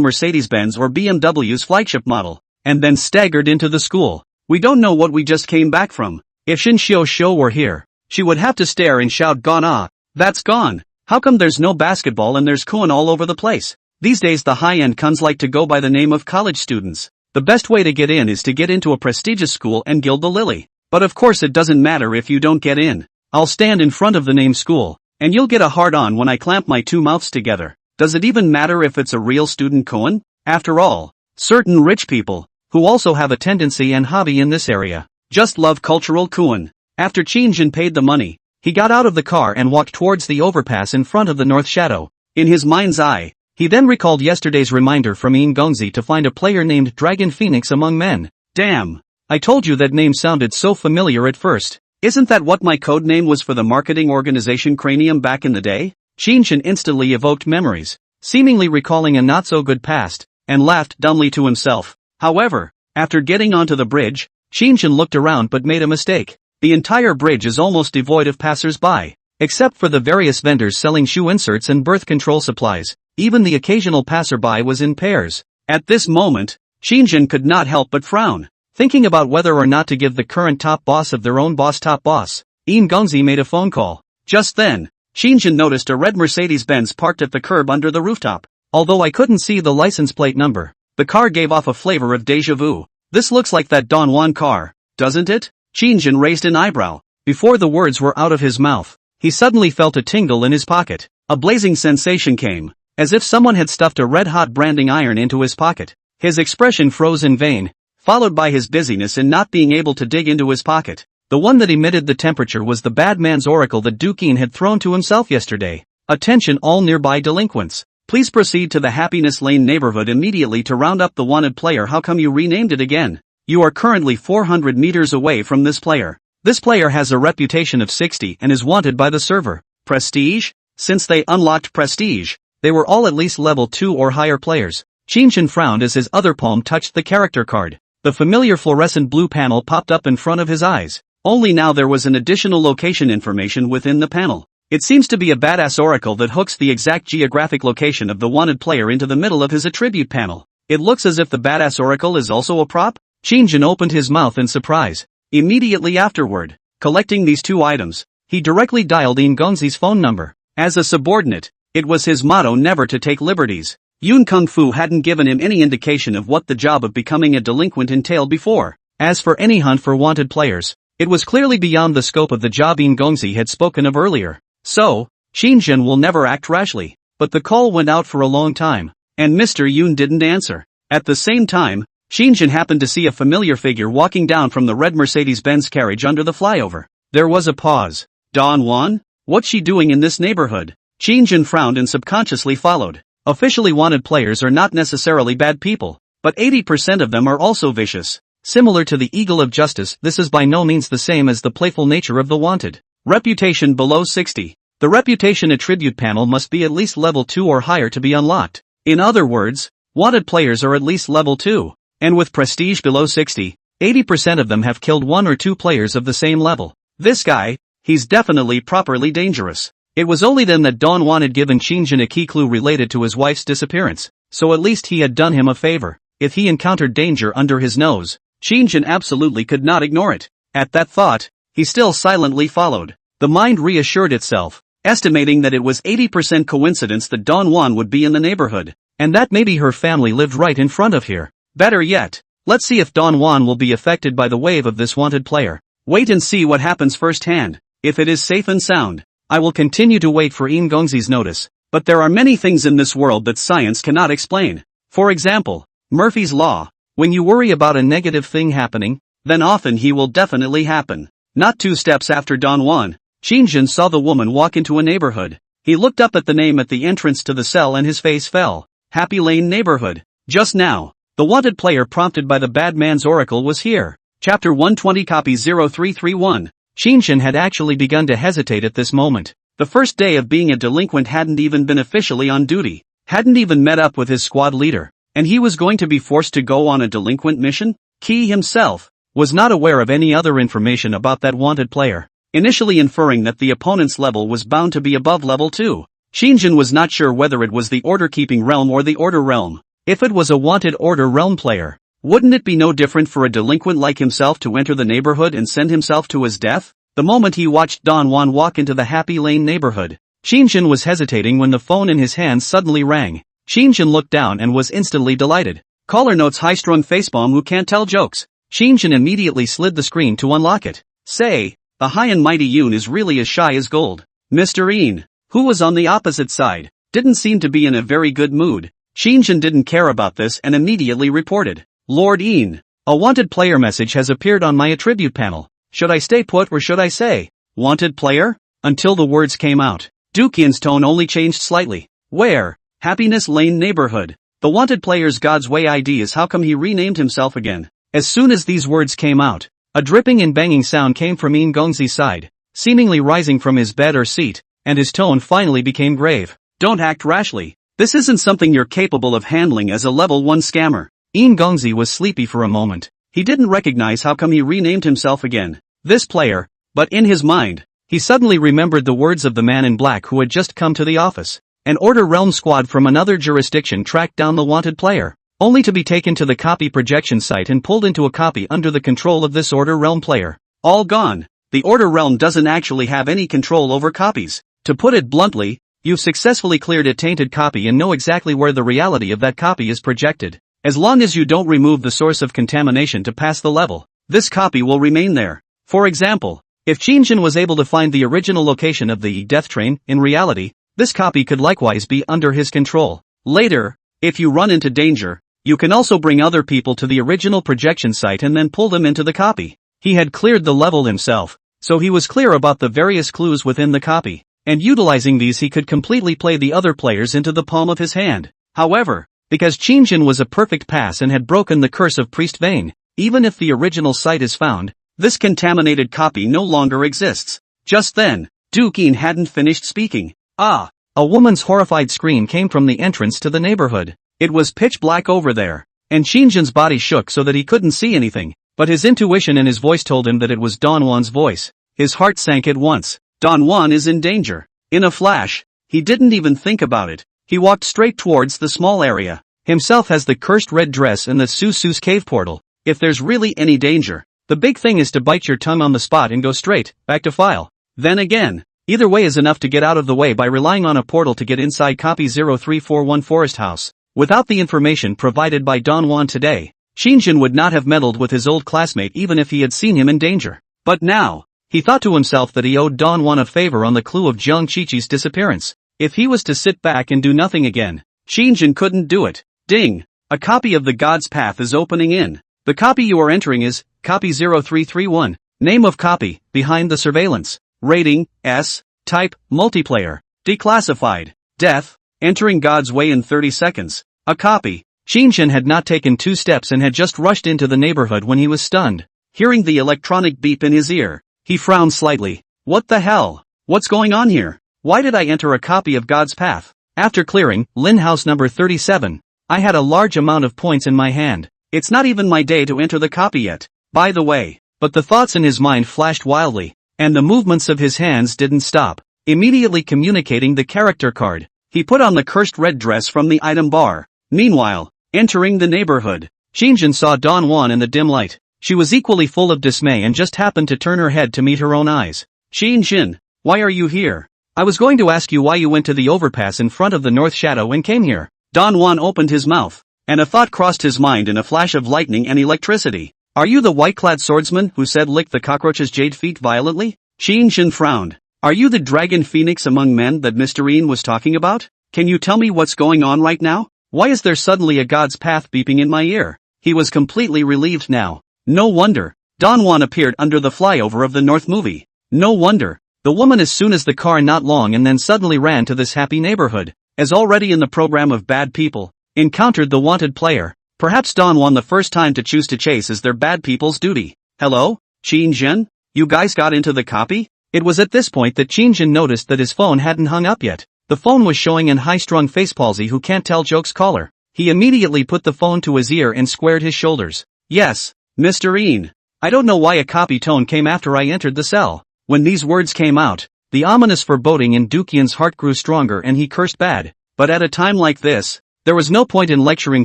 [SPEAKER 2] Mercedes-Benz or BMW's flagship model, and then staggered into the school. We don't know what we just came back from. If Shin Xiu were here, she would have to stare and shout gone ah, that's gone. How come there's no basketball and there's kun all over the place? These days the high-end kuns like to go by the name of college students. The best way to get in is to get into a prestigious school and gild the lily. But of course it doesn't matter if you don't get in. I'll stand in front of the name school, and you'll get a hard-on when I clamp my 2 mouths together. Does it even matter if it's a real student kun? After all, certain rich people, who also have a tendency and hobby in this area, just love cultural kun. After Qinjin paid the money, he got out of the car and walked towards the overpass in front of the North Shadow. In his mind's eye, he then recalled yesterday's reminder from Yin Gongzi to find a player named Dragon Phoenix among men. Damn! I told you that name sounded so familiar at first. Isn't that what my code name was for the marketing organization Cranium back in the day? Qinjin instantly evoked memories, seemingly recalling a not-so-good past, and laughed dumbly to himself. However, after getting onto the bridge, Qinjin looked around but made a mistake. The entire bridge is almost devoid of passers-by, except for the various vendors selling shoe inserts and birth control supplies. Even the occasional passerby was in pairs. At this moment, Qinjin could not help but frown, thinking about whether or not to give the current top boss of their own boss top boss. Yin Gongzi made a phone call. Just then, Qinjin noticed a red Mercedes-Benz parked at the curb under the rooftop. Although I couldn't see the license plate number, the car gave off a flavor of déjà vu. This looks like that Don Juan car, doesn't it? Qinjin raised an eyebrow. Before the words were out of his mouth, he suddenly felt a tingle in his pocket. A blazing sensation came, as if someone had stuffed a red-hot branding iron into his pocket. His expression froze in vain.
[SPEAKER 1] followed by his busyness in not being able to dig into his pocket.
[SPEAKER 2] The one that emitted the temperature was the bad man's oracle that Qin had thrown to himself yesterday. Attention all nearby delinquents. Please proceed to the Happiness Lane neighborhood immediately to round up the wanted player. How come you renamed it again? You are currently 400 meters away from this player. This player has a reputation of 60 and is wanted by the server. Prestige? Since they unlocked Prestige, they were all at least level 2 or higher players. Qin Shang frowned as his other palm touched the character card. The familiar fluorescent blue panel popped up in front of his eyes. Only now there was an additional location information within the panel. It seems to be a badass oracle that hooks the exact geographic location of the wanted player into the middle of his attribute panel. It looks as if the badass oracle is also a prop? Qin Shang opened his mouth in surprise. Immediately afterward, collecting these two items, he directly dialed In Gongzi's phone number. As a subordinate, it was his motto never to take liberties. Yun Kung Fu hadn't given him any indication of what the job of becoming a delinquent entailed before. As for any hunt for wanted players, it was clearly beyond the scope of the job In Gongzi had spoken of earlier. So, Qin Shang will never act rashly. But the call went out for a long time, and Mr. Yun didn't answer. At the same time, Qin Shang happened to see a familiar figure walking down from the red Mercedes-Benz carriage under the flyover. There was a pause. Don Juan? What's she doing in this neighborhood? Qin Shang frowned and subconsciously followed. Officially wanted players are not necessarily bad people, but 80% of them are also vicious. Similar to the Eagle of Justice, this is by no means the same as the playful nature of the wanted. Reputation below 60. The reputation attribute panel must be at least level 2 or higher to be unlocked. In other words, wanted players are at least level 2. And with prestige below 60, 80% of them have killed 1 or 2 players of the same level. This guy, he's definitely properly dangerous. It was only then that Don Juan had given Qin Shang a key clue related to his wife's disappearance, so at least he had done him a favor. If he encountered danger under his nose, Qin Shang absolutely could not ignore it. At that thought, he still silently followed. The mind reassured itself, estimating that it was 80% coincidence that Don Juan would be in the neighborhood, and that maybe her family lived right in front of here. Better yet, let's see if Don Juan will be affected by the wave of this wanted player. Wait and see what happens firsthand. If it is safe and sound, I will continue to wait for In Gongzi's notice. But there are many things in this world that science cannot explain. For example, Murphy's Law. When you worry about a negative thing happening, then often he will definitely happen. Not 2 steps after Don Juan, Qin Shang saw the woman walk into a neighborhood. He looked up at the name at the entrance to the cell and his face fell. Happy Lane neighborhood. Just now, the wanted player prompted by the bad man's oracle was here. Chapter 120 copy 0331. Qin Shang had actually begun to hesitate at this moment. The first day of being a delinquent hadn't even been officially on duty, hadn't even met up with his squad leader, and he was going to be forced to go on a delinquent mission? Qi himself was not aware of any other information about that wanted player, initially inferring that the opponent's level was bound to be above level 2. Qin Shang was not sure whether it was the order-keeping realm or the order realm. If it was a wanted order realm player, wouldn't it be no different for a delinquent like himself to enter the neighborhood and send himself to his death? The moment he watched Don Juan walk into the Happy Lane neighborhood, Qin Shang was hesitating when the phone in his hand suddenly rang. Qin Shang looked down and was instantly delighted. Caller notes high-strung facebomb who can't tell jokes. Qin Shang immediately slid the screen to unlock it. Say, the high and mighty Yun is really as shy as gold. Mr. Een, who was on the opposite side, didn't seem to be in a very good mood. Qin Shang didn't care about this and immediately reported. Lord Een, a wanted player message has appeared on my attribute panel. Should I stay put or should I say, wanted player? Until the words came out, Qin's tone only changed slightly. Where? Happiness Lane neighborhood. The wanted player's God's Way ID is how come he renamed himself again. As soon as these words came out, a dripping and banging sound came from In Gongzi's side, seemingly rising from his bed or seat, and his tone finally became grave. Don't act rashly. This isn't something you're capable of handling as a level 1 scammer. In Gongzi was sleepy for a moment. He didn't recognize how come he renamed himself again. This player, but in his mind, he suddenly remembered the words of the man in black who had just come to the office. An Order Realm squad from another jurisdiction tracked down the wanted player, only to be taken to the copy projection site and pulled into a copy under the control of this Order Realm player. All gone. The Order Realm doesn't actually have any control over copies. To put it bluntly, you've successfully cleared a tainted copy and know exactly where the reality of that copy is projected. As long as you don't remove the source of contamination to pass the level, this copy will remain there. For example, if Qin Shang was able to find the original location of the death train, in reality, this copy could likewise be under his control. Later, if you run into danger,
[SPEAKER 1] You can also bring other people to the original projection site and then pull them into the copy. He had cleared the level himself, so he was clear about the various clues within the copy, and utilizing these he could completely play the other players into the palm of his hand. However, because Qin was a perfect pass and had broken the curse of Priest Vane, even if the original site is found, this contaminated copy no longer exists. Just then, Deduction hadn't finished speaking. Ah!
[SPEAKER 2] A woman's horrified scream came from the entrance to the neighborhood.
[SPEAKER 1] It was pitch black over there, and Qin's body shook so that he couldn't see anything, but his intuition and his voice told him that it was Don Juan's voice. His heart sank at once. Don Juan is in danger. In a flash, he didn't even think about it. He walked straight towards the small area. Himself has the cursed red dress and the Susu's cave portal. If there's really any danger, the big thing is to bite your tongue on the spot and go straight back to file. Then again, either way is enough to get out of the way by relying on a portal to get inside copy 0341 Forest House. Without the information provided by Don Juan today, Qin would not have meddled with his old classmate even if he had seen him in danger. But now, he thought to himself that he owed Don Juan a favor on the clue of Jiang Qiqi's disappearance. If he was to sit back and do nothing again, Qin couldn't do it. Ding! A copy of the God's Path is opening in. The copy you are entering is copy 0331. Name of copy, behind the surveillance. Rating, S. Type, multiplayer. Declassified. Death, entering God's way in 30 seconds. A copy. Qin had not taken 2 steps and had just rushed into the neighborhood when he was stunned. Hearing the electronic beep in his ear, he frowned slightly. What the hell? What's going on here? Why did I enter a copy of God's Path? After clearing Lin House number 37, I had a large amount of points in my hand. It's not even my day to enter the copy yet, by the way. But the thoughts in his mind flashed wildly, and the movements of his hands didn't stop. Immediately communicating the character card, he put on the cursed red dress from the item bar. Meanwhile, entering the neighborhood, Qin saw Don Juan in the dim light. She was equally full of dismay and just happened to turn her head to meet her own eyes. Qin, why are you here? I was going to ask you why you went to the overpass in front of the North Shadow and came here. Don Juan opened his mouth, and a thought crossed his mind in a flash of lightning and electricity. Are you the white-clad swordsman who said lick the cockroach's jade feet violently? Qin frowned. Are you the dragon phoenix among men that Mr. Ian was talking about? Can you tell me what's going on right now? Why is there suddenly a God's Path beeping in my ear? He was completely relieved now. No wonder. Don Juan appeared under the flyover of the North movie. No wonder. The woman as soon as the car not long and then suddenly ran to this happy neighborhood, as already in the program of bad people, encountered the wanted player. Perhaps Don Juan the first time to choose to chase is their bad people's duty. Hello? Qin? You guys got into the copy? It was at this point that Qin noticed that his phone hadn't hung up yet. The phone was showing an high-strung face palsy who can't tell jokes caller. He immediately put the phone to his ear and squared his shoulders. Yes, Mr. Ian. I don't know why a copy tone came after I entered the cell. When these words came out, the ominous foreboding in Duqian's heart grew stronger and he cursed bad. But at a time like this, there was no point in lecturing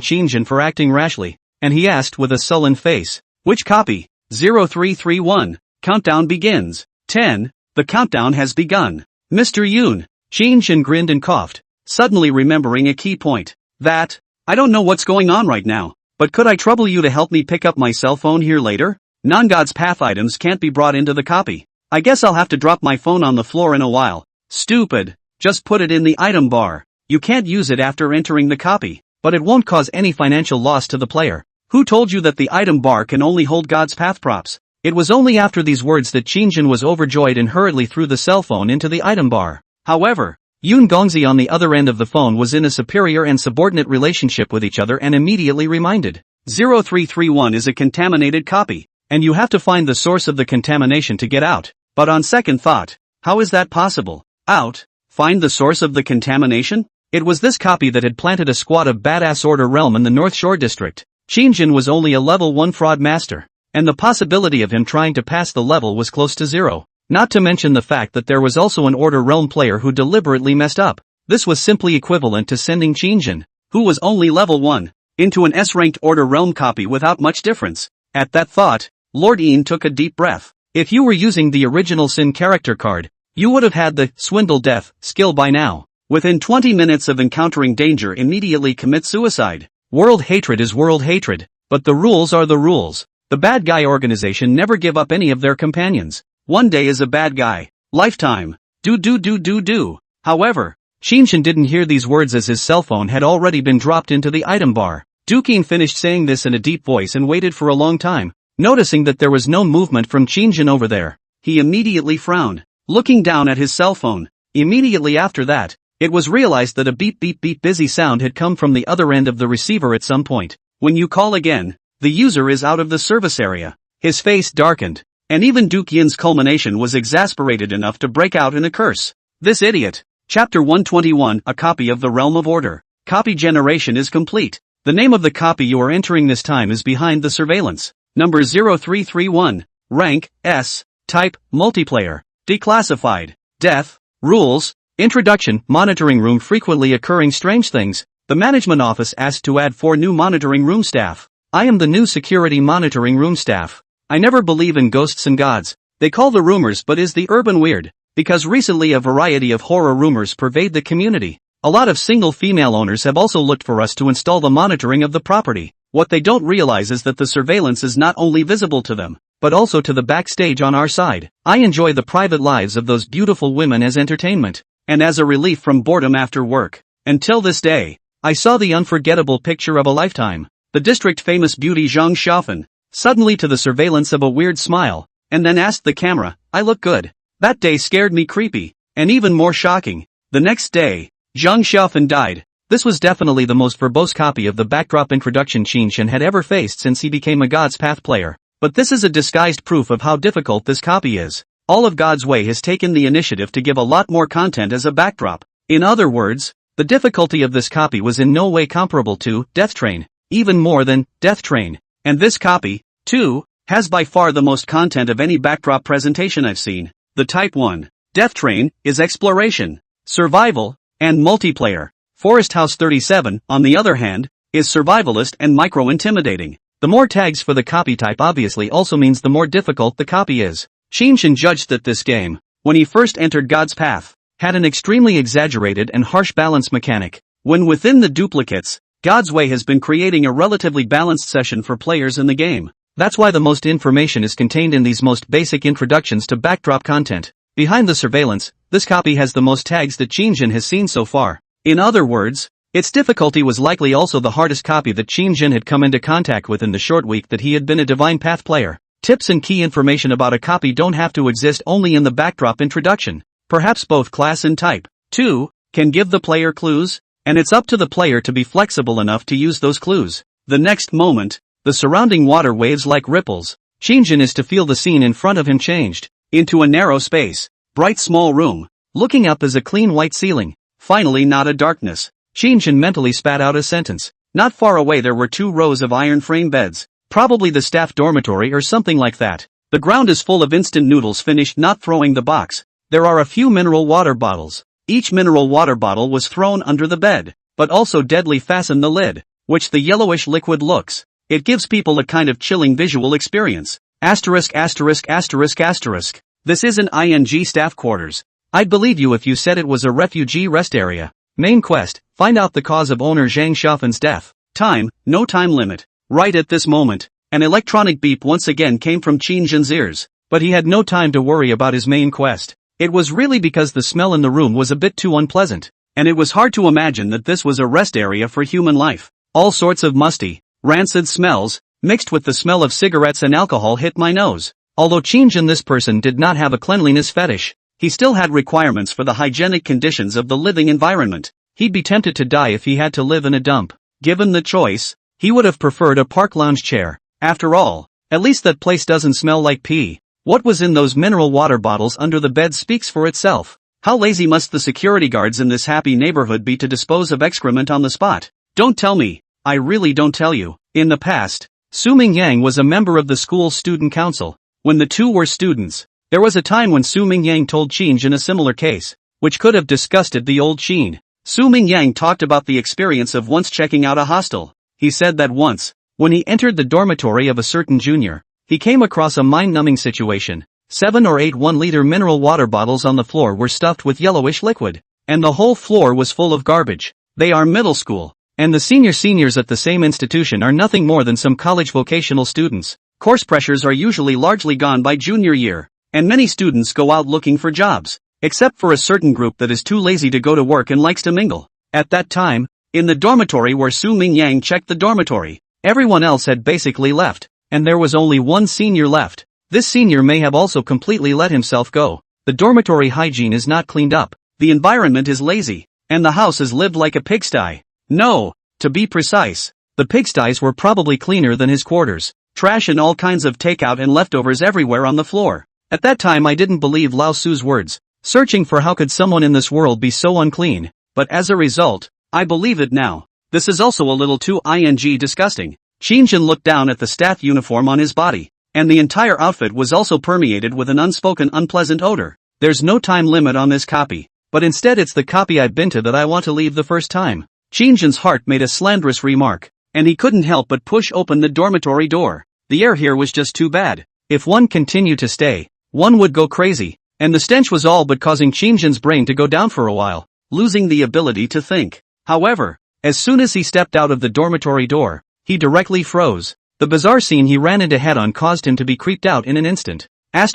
[SPEAKER 1] Qin for acting rashly, and he asked with a sullen face, which copy? 0331. Countdown begins. 10. The countdown has begun. Mr. Yoon. Qin grinned and coughed, suddenly remembering a key point. I don't know what's going on right now, but could I trouble you to help me pick up my cell phone here later? Non-God's Path items can't be brought into the copy. I guess I'll have to drop my phone on the floor in a while. Stupid. Just put it in the item bar. You can't use it after entering the copy, but it won't cause any financial loss to the player. Who told you that the item bar can only hold God's Path props? It was only after these words that Qin was overjoyed and hurriedly threw the cell phone into the item bar. However, Yoon Gongzi on the other end of the phone was in a superior and subordinate relationship with each other and immediately reminded. 0331 is a contaminated copy, and you have to find the source of the contamination to get out. But on second thought, how is that possible? Out? Find the source of the contamination? It was this copy that had planted a squad of badass Order Realm in the North Shore district. Qin was only a level 1 fraud master, and the possibility of him trying to pass the level was close to zero. Not to mention the fact that there was also an Order Realm player who deliberately messed up. This was simply equivalent to sending Qin, who was only level 1, into an S-ranked Order Realm copy without much difference. At that thought, Lord Ian took a deep breath. If you were using the original Sin character card, you would have had the Swindle Death skill by now. Within 20 minutes of encountering danger, immediately commit suicide. World hatred is world hatred, but the rules are the rules. The bad guy organization never give up any of their companions. One day is a bad guy. Lifetime. Do. However, Qin didn't hear these words as his cell phone had already been dropped into the item bar.
[SPEAKER 2] Dukin finished saying this in a deep voice and waited for a long time, noticing that there was no movement from Qin over there.
[SPEAKER 1] He immediately frowned, looking down at his cell phone. Immediately after that, it was realized that a beep beep beep busy sound had come from the other end of the receiver at some point. When you call again, the user is out of the service area. His face darkened, and even Dukin's culmination was exasperated enough to break out in a curse. This idiot. Chapter 121, A Copy of the Realm of Order. Copy generation is complete. The name of the copy you are entering this time is behind the surveillance. Number 0331. Rank, S. Type, multiplayer. Declassified. Death. Rules. Introduction, monitoring room frequently occurring strange things. The management office asked to add 4 new monitoring room staff. I am the new security monitoring room staff. I never believe in ghosts and gods. They call the rumors but is the urban weird. Because recently a variety of horror rumors pervade the community. A lot of single female owners have also looked for us to install the monitoring of the property. What they don't realize is that the surveillance is not only visible to them, but also to the backstage on our side. I enjoy the private lives of those beautiful women as entertainment, and as a relief from boredom after work. Until this day, I saw the unforgettable picture of a lifetime. The district famous beauty Zhang Xiaofan, suddenly to the surveillance of a weird smile, and then asked the camera, I look good. That day scared me creepy, and even more shocking. The next day, Zhang Xiaofan died. This was definitely the most verbose copy of the backdrop introduction Qin Shang had ever faced since he became a God's Path player. But this is a disguised proof of how difficult this copy is. All of God's Way has taken the initiative to give a lot more content as a backdrop. In other words, the difficulty of this copy was in no way comparable to Death Train, even more than Death Train. And this copy, too, has by far the most content of any backdrop presentation I've seen. The Type 1, Death Train, is exploration, survival, and multiplayer. Forest House 37, on the other hand, is survivalist and micro-intimidating. The more tags for the copy type obviously also means the more difficult the copy is. Qin Shang judged that this game, when he first entered God's Path, had an extremely exaggerated and harsh balance mechanic. When within the duplicates, God's Way has been creating a relatively balanced session for players in the game. That's why the most information is contained in these most basic introductions to backdrop content. Behind the surveillance, this copy has the most tags that Qin Shang has seen so far. In other words, its difficulty was likely also the hardest copy that Qin Shang had come into contact with in the short week that he had been a Divine Path player. Tips and key information about a copy don't have to exist only in the backdrop introduction. Perhaps both class and type, too, can give the player clues, and it's up to the player to be flexible enough to use those clues. The next moment, the surrounding water waves like ripples. Qin Shang is to feel the scene in front of him changed into a narrow space, bright small room. Looking up is a clean white ceiling. Finally not a darkness. Qin Shang mentally spat out a sentence. Not far away there were 2 rows of iron frame beds, probably the staff dormitory or something like that. The ground is full of instant noodles finished not throwing the box. There are a few mineral water bottles. Each mineral water bottle was thrown under the bed, but also deadly fastened the lid, which the yellowish liquid looks. It gives people a kind of chilling visual experience. Asterisk asterisk asterisk asterisk. This isn't ING staff quarters. I'd believe you if you said it was a refugee rest area. Main quest, find out the cause of owner Zhang Xiaofan's death. Time, no time limit. Right at this moment, an electronic beep once again came from Qin Shang's ears, but he had no time to worry about his main quest. It was really because the smell in the room was a bit too unpleasant, and it was hard to imagine that this was a rest area for human life. All sorts of musty, rancid smells, mixed with the smell of cigarettes and alcohol hit my nose. Although Qin Shang this person did not have a cleanliness fetish, he still had requirements for the hygienic conditions of the living environment. He'd be tempted to die if he had to live in a dump. Given the choice, he would have preferred a park lounge chair. After all, at least that place doesn't smell like pee. What was in those mineral water bottles under the bed speaks for itself. How lazy must the security guards in this happy neighborhood be to dispose of excrement on the spot? Don't tell me. I really don't tell you. In the past, Su Mingyang was a member of the school's student council. When the two were students, there was a time when Su Mingyang told Qin Shang a similar case, which could have disgusted the old Qin. Su Mingyang talked about the experience of once checking out a hostel. He said that once, when he entered the dormitory of a certain junior, he came across a mind-numbing situation. 7 or 8 1-liter mineral water bottles on the floor were stuffed with yellowish liquid, and the whole floor was full of garbage. They are middle school, and the seniors at the same institution are nothing more than some college vocational students. Course pressures are usually largely gone by junior year, and many students go out looking for jobs, except for a certain group that is too lazy to go to work and likes to mingle. At that time, In the dormitory where Su Mingyang checked the dormitory, everyone else had basically left, and there was only one senior left. This senior may have also completely let himself go. The dormitory hygiene is not cleaned up, the environment is lazy, and the house is lived like a pigsty. No, to be precise, the pigsties were probably cleaner than his quarters. Trash and all kinds of takeout and leftovers everywhere on the floor. At that time I didn't believe Lao Su's words, searching for how could someone in this world be so unclean, but as a result, I believe it now. This is also a little too disgusting. Qin Shang looked down at the staff uniform on his body, and the entire outfit was also permeated with an unspoken unpleasant odor. There's no time limit on this copy, but instead it's the copy I've been to that I want to leave the first time. Qin Shang's heart made a slanderous remark, and he couldn't help but push open the dormitory door. The air here was just too bad. If one continued to stay, one would go crazy, and the stench was all but causing Qin Shang's brain to go down for a while, losing the ability to think. However, as soon as he stepped out of the dormitory door, he directly froze. The bizarre scene he ran into head-on caused him to be creeped out in an instant. What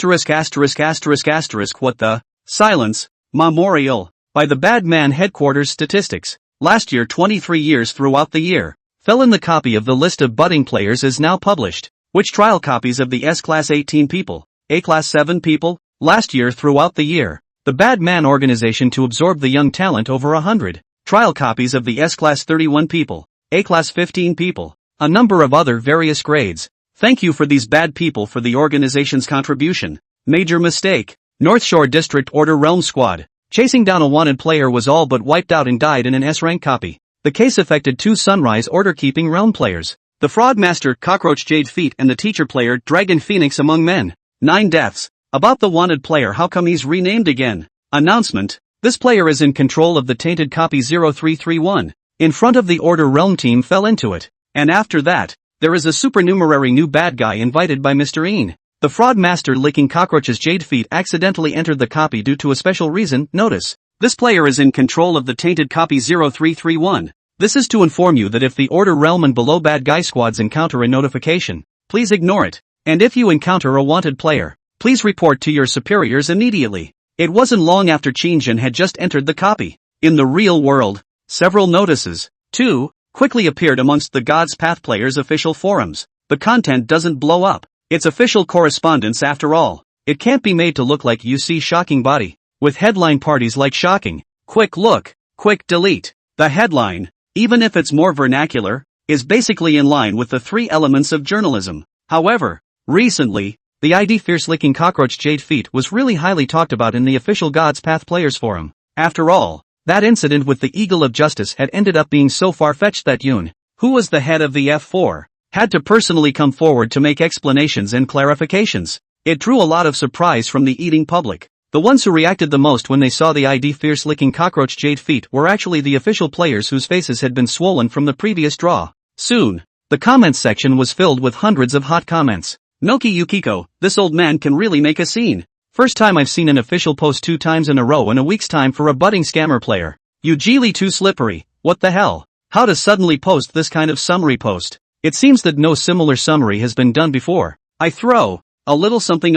[SPEAKER 1] the? Silence. Memorial. By the Bad Man Headquarters Statistics. Last year 23 years throughout the year. Fell in the copy of the list of budding players is now published. Which trial copies of the S-Class 18 people, A-Class 7 people, last year throughout the year. The Bad Man organization to absorb the young talent over 100. Trial copies of the S-Class 31 people, A-Class 15 people, a number of other various grades. Thank you for these bad people for the organization's contribution. Major mistake. North Shore District Order Realm Squad. Chasing down a wanted player was all but wiped out and died in an S-rank copy. The case affected 2 Sunrise Order Keeping Realm players. The Frog Master Cockroach Jade Feet and the teacher player Dragon Phoenix among men. 9 deaths. About the wanted player, how come he's renamed again? Announcement. This player is in control of the tainted copy 0331. In front of the Order Realm team fell into it. And after that, there is a supernumerary new bad guy invited by Mr. Een. The Frog Master licking cockroaches Jade Feet accidentally entered the copy due to a special reason. Notice. This player is in control of the tainted copy 0331. This is to inform you that if the Order Realm and below bad guy squads encounter a notification, please ignore it. And if you encounter a wanted player, please report to your superiors immediately. It wasn't long after Qin Shang had just entered the copy. In the real world, several notices, too, quickly appeared amongst the God's Path players' official forums. The content doesn't blow up. It's official correspondence after all. It can't be made to look like you see shocking body. With headline parties like shocking, quick look, quick delete. The headline, even if it's more vernacular, is basically in line with the 3 elements of journalism. However, recently, the ID Fierce-licking cockroach Jade Feet was really highly talked about in the official God's Path players forum. After all, that incident with the Eagle of Justice had ended up being so far-fetched that Yoon, who was the head of the F4, had to personally come forward to make explanations and clarifications. It drew a lot of surprise from the eating public. The ones who reacted the most when they saw the ID Fierce-licking cockroach Jade Feet were actually the official players whose faces had been swollen from the previous draw. Soon, the comments section was filled with hundreds of hot comments. Milky Yukiko, this old man can really make a scene. First time I've seen an official post 2 times in a row in a week's time for a budding scammer player. Ujili too slippery, what the hell? How to suddenly post this kind of summary post? It seems that no similar summary has been done before. I throw a little something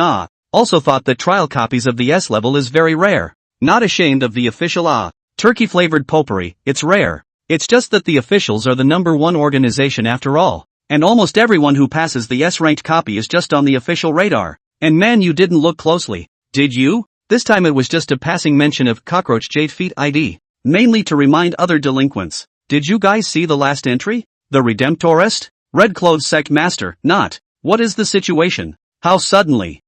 [SPEAKER 1] Also thought that trial copies of the S level is very rare. Not ashamed of the official turkey-flavored potpourri, it's rare. It's just that the officials are the #1 organization after all. And almost everyone who passes the S-ranked copy is just on the official radar. And man, you didn't look closely, did you? This time it was just a passing mention of Cockroach Jade Feet ID. Mainly to remind other delinquents. Did you guys see the last entry? The Redemptorist? Red Clothes Sect Master, not. What is the situation? How suddenly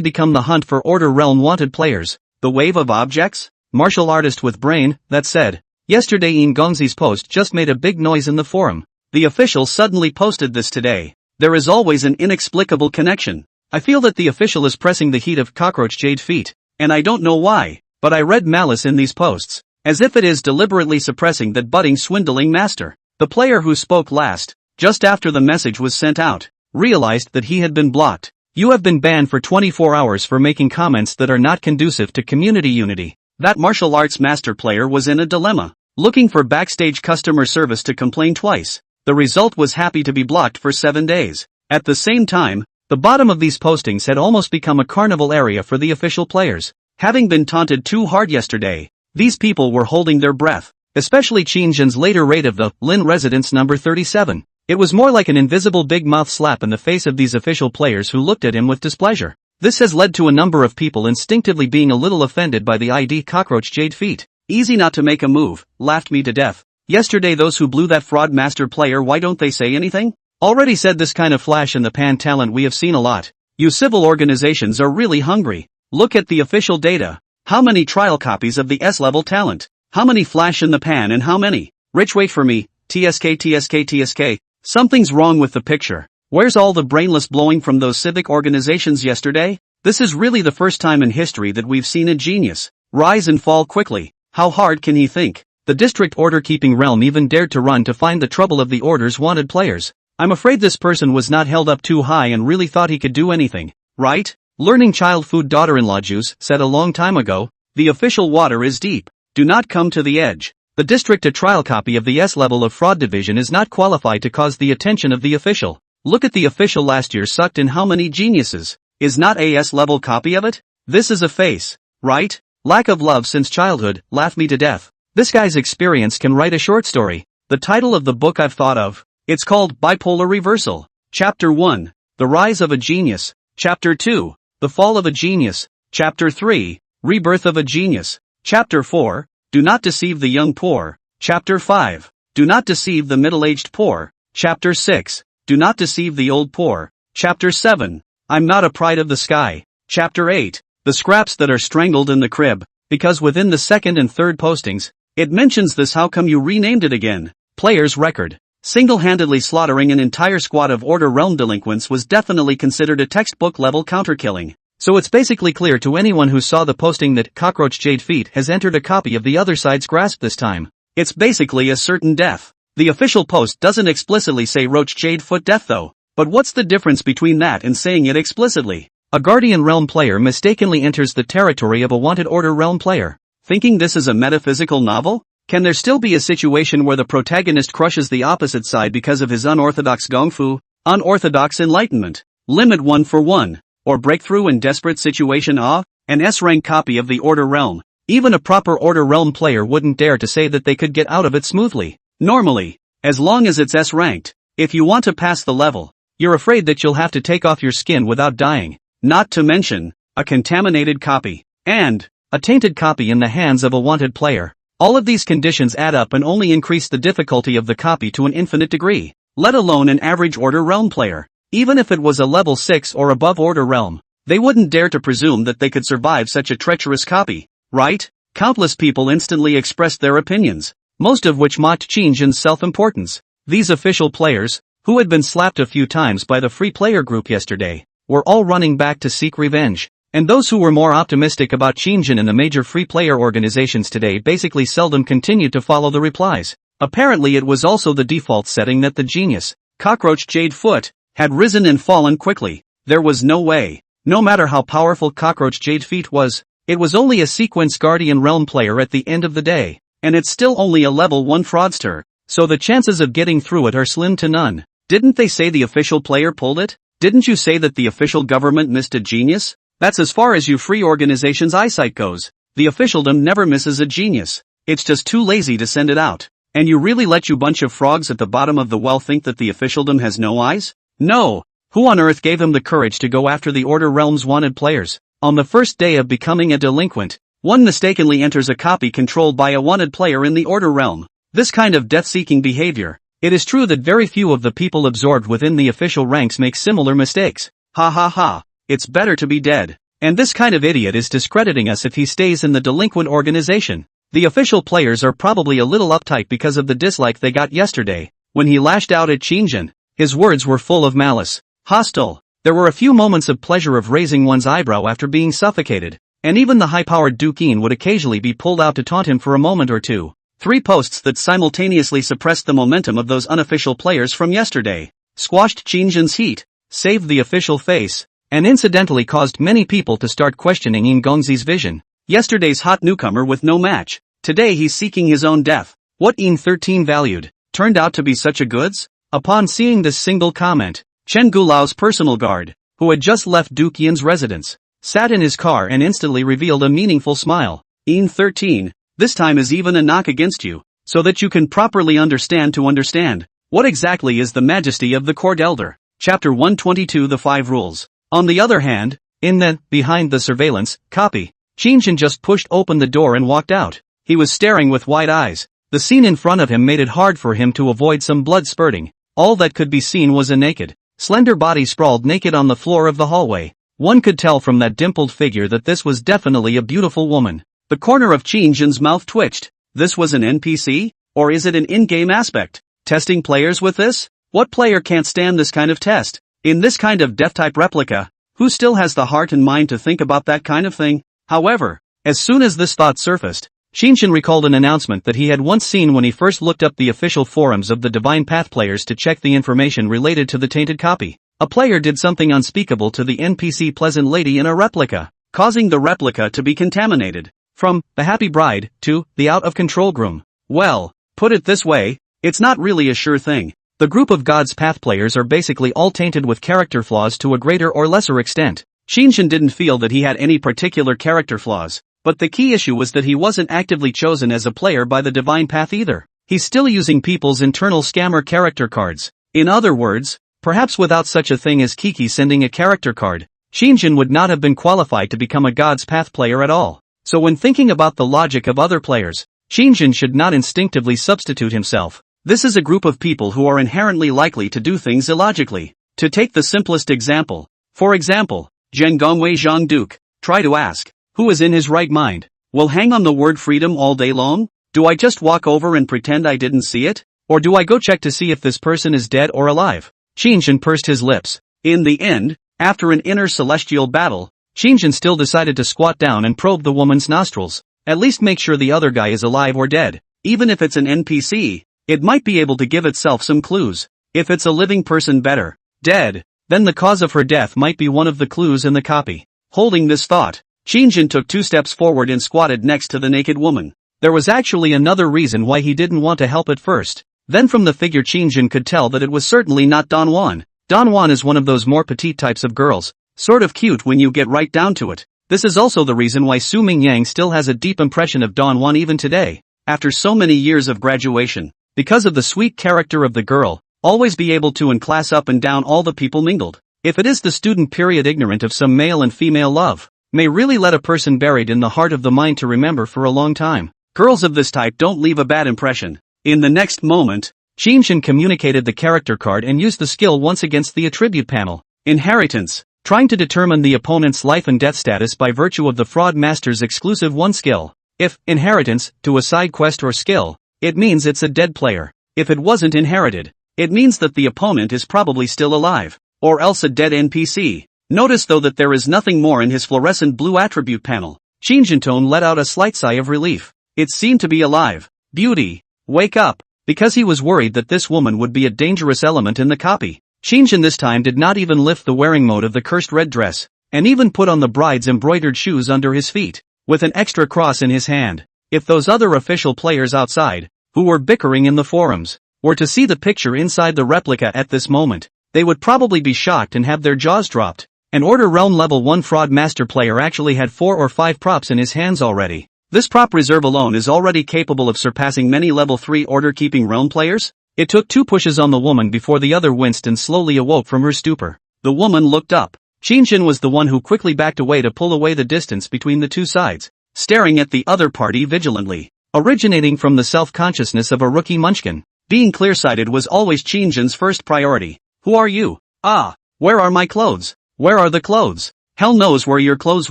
[SPEAKER 1] become the hunt for Order Realm wanted players. The wave of objects? Martial artist with brain, that said. Yesterday Een Gongzi's post just made a big noise in the forum. The official suddenly posted this today. There is always an inexplicable connection. I feel that the official is pressing the heat of Cockroach Jade Feet, and I don't know why, but I read malice in these posts. As if it is deliberately suppressing that budding swindling master. The player who spoke last, just after the message was sent out, realized that he had been blocked. You have been banned for 24 hours for making comments that are not conducive to community unity. That martial arts master player was in a dilemma, looking for backstage customer service to complain twice. The result was happy to be blocked for 7 days. At the same time, the bottom of these postings had almost become a carnival area for the official players. Having been taunted too hard yesterday, these people were holding their breath.
[SPEAKER 2] especially Qin Shang's later raid of the Lin residence number 37. It was more like an invisible big mouth slap in the face of these official players who looked at him with displeasure. This has led to a number of people instinctively being a little offended by the ID cockroach jade feet.
[SPEAKER 1] Easy not to make a move, laughed me to death. Yesterday those who blew that fraud master player, why don't they say anything?
[SPEAKER 2] Already said, this kind of flash in the pan talent we have seen a lot.
[SPEAKER 1] You civil organizations are really hungry. Look at the official data. How many trial copies of the S-level talent? How many flash in the pan and how many? Rich, wait for me. TSK. Something's wrong with the picture. Where's all the brainless blowing from those civic organizations yesterday? This is really the first time in history that we've seen a genius rise and fall quickly. How hard can he think? The district order-keeping realm even dared to run to find the trouble of the order's wanted players. I'm afraid this person was not held up too high and really thought he could do anything, right? Learning child food daughter-in-law juice said a long time ago, the official water is deep. Do not come to the edge. The district a trial copy of the S-level of fraud division is not qualified to cause the attention of the official. Look at the official last year sucked in how many geniuses. Is not a S-level copy of it? This is a face, right? Lack of love since childhood, laugh me to death. This guy's experience can write a short story. The title of the book I've thought of. It's called Bipolar Reversal. Chapter 1. The Rise of a Genius. Chapter 2. The Fall of a Genius. Chapter 3. Rebirth of a Genius. Chapter 4. Do not deceive the young poor. Chapter 5. Do not deceive the middle-aged poor. Chapter 6. Do not deceive the old poor. Chapter 7. I'm not a pride of the sky. Chapter 8. The scraps that are strangled in the crib. Because within the second and third postings, it mentions this. How come you renamed it again? Player's record. Single-handedly slaughtering an entire squad of Order Realm delinquents was definitely considered a textbook-level counter-killing. So it's basically clear to anyone who saw the posting that Cockroach Jade Feet has entered a copy of the other side's grasp this time. It's basically a certain death. The official post doesn't explicitly say Roach Jade Foot death though. But what's the difference between that and saying it explicitly? A Guardian Realm player mistakenly enters the territory of a wanted Order Realm player. Thinking this is a metaphysical novel? Can there still be a situation where the protagonist crushes the opposite side because of his unorthodox gongfu, unorthodox enlightenment, limit 1 for 1, or breakthrough in desperate situation? An S-rank copy of the Order Realm. Even a proper Order Realm player wouldn't dare to say that they could get out of it smoothly. Normally, as long as it's S-ranked, if you want to pass the level, you're afraid that you'll have to take off your skin without dying, not to mention, a contaminated copy, and a tainted copy in the hands of a wanted player. All of these conditions add up and only increase the difficulty of the copy to an infinite degree, let alone an average Order Realm player. Even if it was a level 6 or above Order Realm, they wouldn't dare to presume that they could survive such a treacherous copy, right? Countless people instantly expressed their opinions, most of which mocked Qin Shang's self-importance. These official players, who had been slapped a few times by the free player group yesterday, were all running back to seek revenge. And those who were more optimistic about Qin Shang and the major free player organizations today basically seldom continued to follow the replies. Apparently it was also the default setting that the genius, Cockroach Jade Foot, had risen and fallen quickly. There was no way, no matter how powerful Cockroach Jade Feet was, it was only a sequence Guardian Realm player at the end of the day, and it's still only a level 1 fraudster, so the chances of getting through it are slim to none. Didn't they say the official player pulled it? Didn't you say that the official government missed a genius? That's as far as you free organizations' eyesight goes. The officialdom never misses a genius. It's just too lazy to send it out. And you really let you bunch of frogs at the bottom of the well think that the officialdom has no eyes? No. Who on earth gave him the courage to go after the Order Realm's wanted players? On the first day of becoming a delinquent, one mistakenly enters a copy controlled by a wanted player in the Order Realm. This kind of death-seeking behavior. It is true that very few of the people absorbed within the official ranks make similar mistakes. Ha ha ha. It's better to be dead. And this kind of idiot is discrediting us if he stays in the delinquent organization. The official players are probably a little uptight because of the dislike they got yesterday, when he lashed out at Qin Shang. His words were full of malice. Hostile. There were a few moments of pleasure of raising one's eyebrow after being suffocated, and even the high-powered Duke Yin would occasionally be pulled out to taunt him for a moment or two. 3 posts that simultaneously suppressed the momentum of those unofficial players from yesterday, squashed Qin Shang's heat, saved the official face, and incidentally caused many people to start questioning Yin Gongzi's vision. Yesterday's hot newcomer with no match, today he's seeking his own death. What Yin 13 valued, turned out to be such a goods? Upon seeing this single comment, Chen Gulao's personal guard, who had just left Duke Yin's residence, sat in his car and instantly revealed a meaningful smile. Yin 13, this time is even a knock against you. so that you can properly understand to understand. What exactly is the majesty of the court elder? Chapter 122 The 5 Rules. On the other hand, in the behind the surveillance copy, Qin Shang just pushed open the door and walked out. He was staring with wide eyes. The scene in front of him made it hard for him to avoid some blood spurting. All that could be seen was a naked, slender body sprawled naked on the floor of the hallway. One could tell from that dimpled figure that this was definitely a beautiful woman. The corner of Qin Shang's mouth twitched. This was an NPC? Or is it an in-game aspect? Testing players with this? What player can't stand this kind of test? In this kind of death-type replica, who still has the heart and mind to think about that kind of thing? However, as soon as this thought surfaced, Qin Shang recalled an announcement that he had once seen when he first looked up the official forums of the Divine Path players to check the information related to the tainted copy. A player did something unspeakable to the NPC pleasant lady in a replica, causing the replica to be contaminated. From the happy bride to the out-of-control groom. Well, put it this way, it's not really a sure thing. The group of God's Path players are basically all tainted with character flaws to a greater or lesser extent. Qin Shang didn't feel that he had any particular character flaws, but the key issue was that he wasn't actively chosen as a player by the Divine Path either. He's still using people's internal scammer character cards. In other words, perhaps without such a thing as Kiki sending a character card, Qin Shang would not have been qualified to become a God's Path player at all. So when thinking about the logic of other players, Qin Shang should not instinctively substitute himself. This is a group of people who are inherently likely to do things illogically. To take the simplest example, for example, Zheng Gongwei Zhang Duke, try to ask, who is in his right mind? Will hang on the word freedom all day long? Do I just walk over and pretend I didn't see it? Or do I go check to see if this person is dead or alive? Qin Shang pursed his lips. In the end, after an inner celestial battle, Qin Shang still decided to squat down and probe the woman's nostrils. At least make sure the other guy is alive or dead. Even if it's an NPC, it might be able to give itself some clues. If it's a living person better, dead, then the cause of her death might be one of the clues in the copy. Holding this thought, Qin Shang took 2 steps forward and squatted next to the naked woman. There was actually another reason why he didn't want to help at first. Then from the figure Qin Shang could tell that it was certainly not Don Juan. Don Juan is one of those more petite types of girls. Sort of cute when you get right down to it. This is also the reason why Su Mingyang still has a deep impression of Don Juan even today, after so many years of graduation. Because of the sweet character of the girl, always be able to and class up and down all the people mingled. If it is the student period ignorant of some male and female love, may really let a person buried in the heart of the mind to remember for a long time. Girls of this type don't leave a bad impression. In the next moment, Qin Shang communicated the character card and used the skill once against the attribute panel. Inheritance. Trying to determine the opponent's life and death status by virtue of the Fraud Master's exclusive 1 skill. If inheritance to a side quest or skill, it means it's a dead player. If it wasn't inherited, it means that the opponent is probably still alive, or else a dead NPC. Notice though that there is nothing more in his fluorescent blue attribute panel. Qin Shang let out a slight sigh of relief. It seemed to be alive. Beauty, wake up, because he was worried that this woman would be a dangerous element in the copy. Qin Shang this time did not even lift the wearing mode of the cursed red dress, and even put on the bride's embroidered shoes under his feet, with an extra cross in his hand. If those other official players outside, who were bickering in the forums, were to see the picture inside the replica at this moment, they would probably be shocked and have their jaws dropped. An Order Realm Level 1 Fraud Master player actually had 4 or 5 props in his hands already. This prop reserve alone is already capable of surpassing many Level 3 Order Keeping Realm players. It took 2 pushes on the woman before the other winced and slowly awoke from her stupor. The woman looked up. Qin Shang was the one who quickly backed away to pull away the distance between the 2 sides, staring at the other party vigilantly. Originating from the self-consciousness of a rookie munchkin, being clear-sighted was always Qin Shang's first priority. Who are you? Ah, where are my clothes? Where are the clothes? Hell knows where your clothes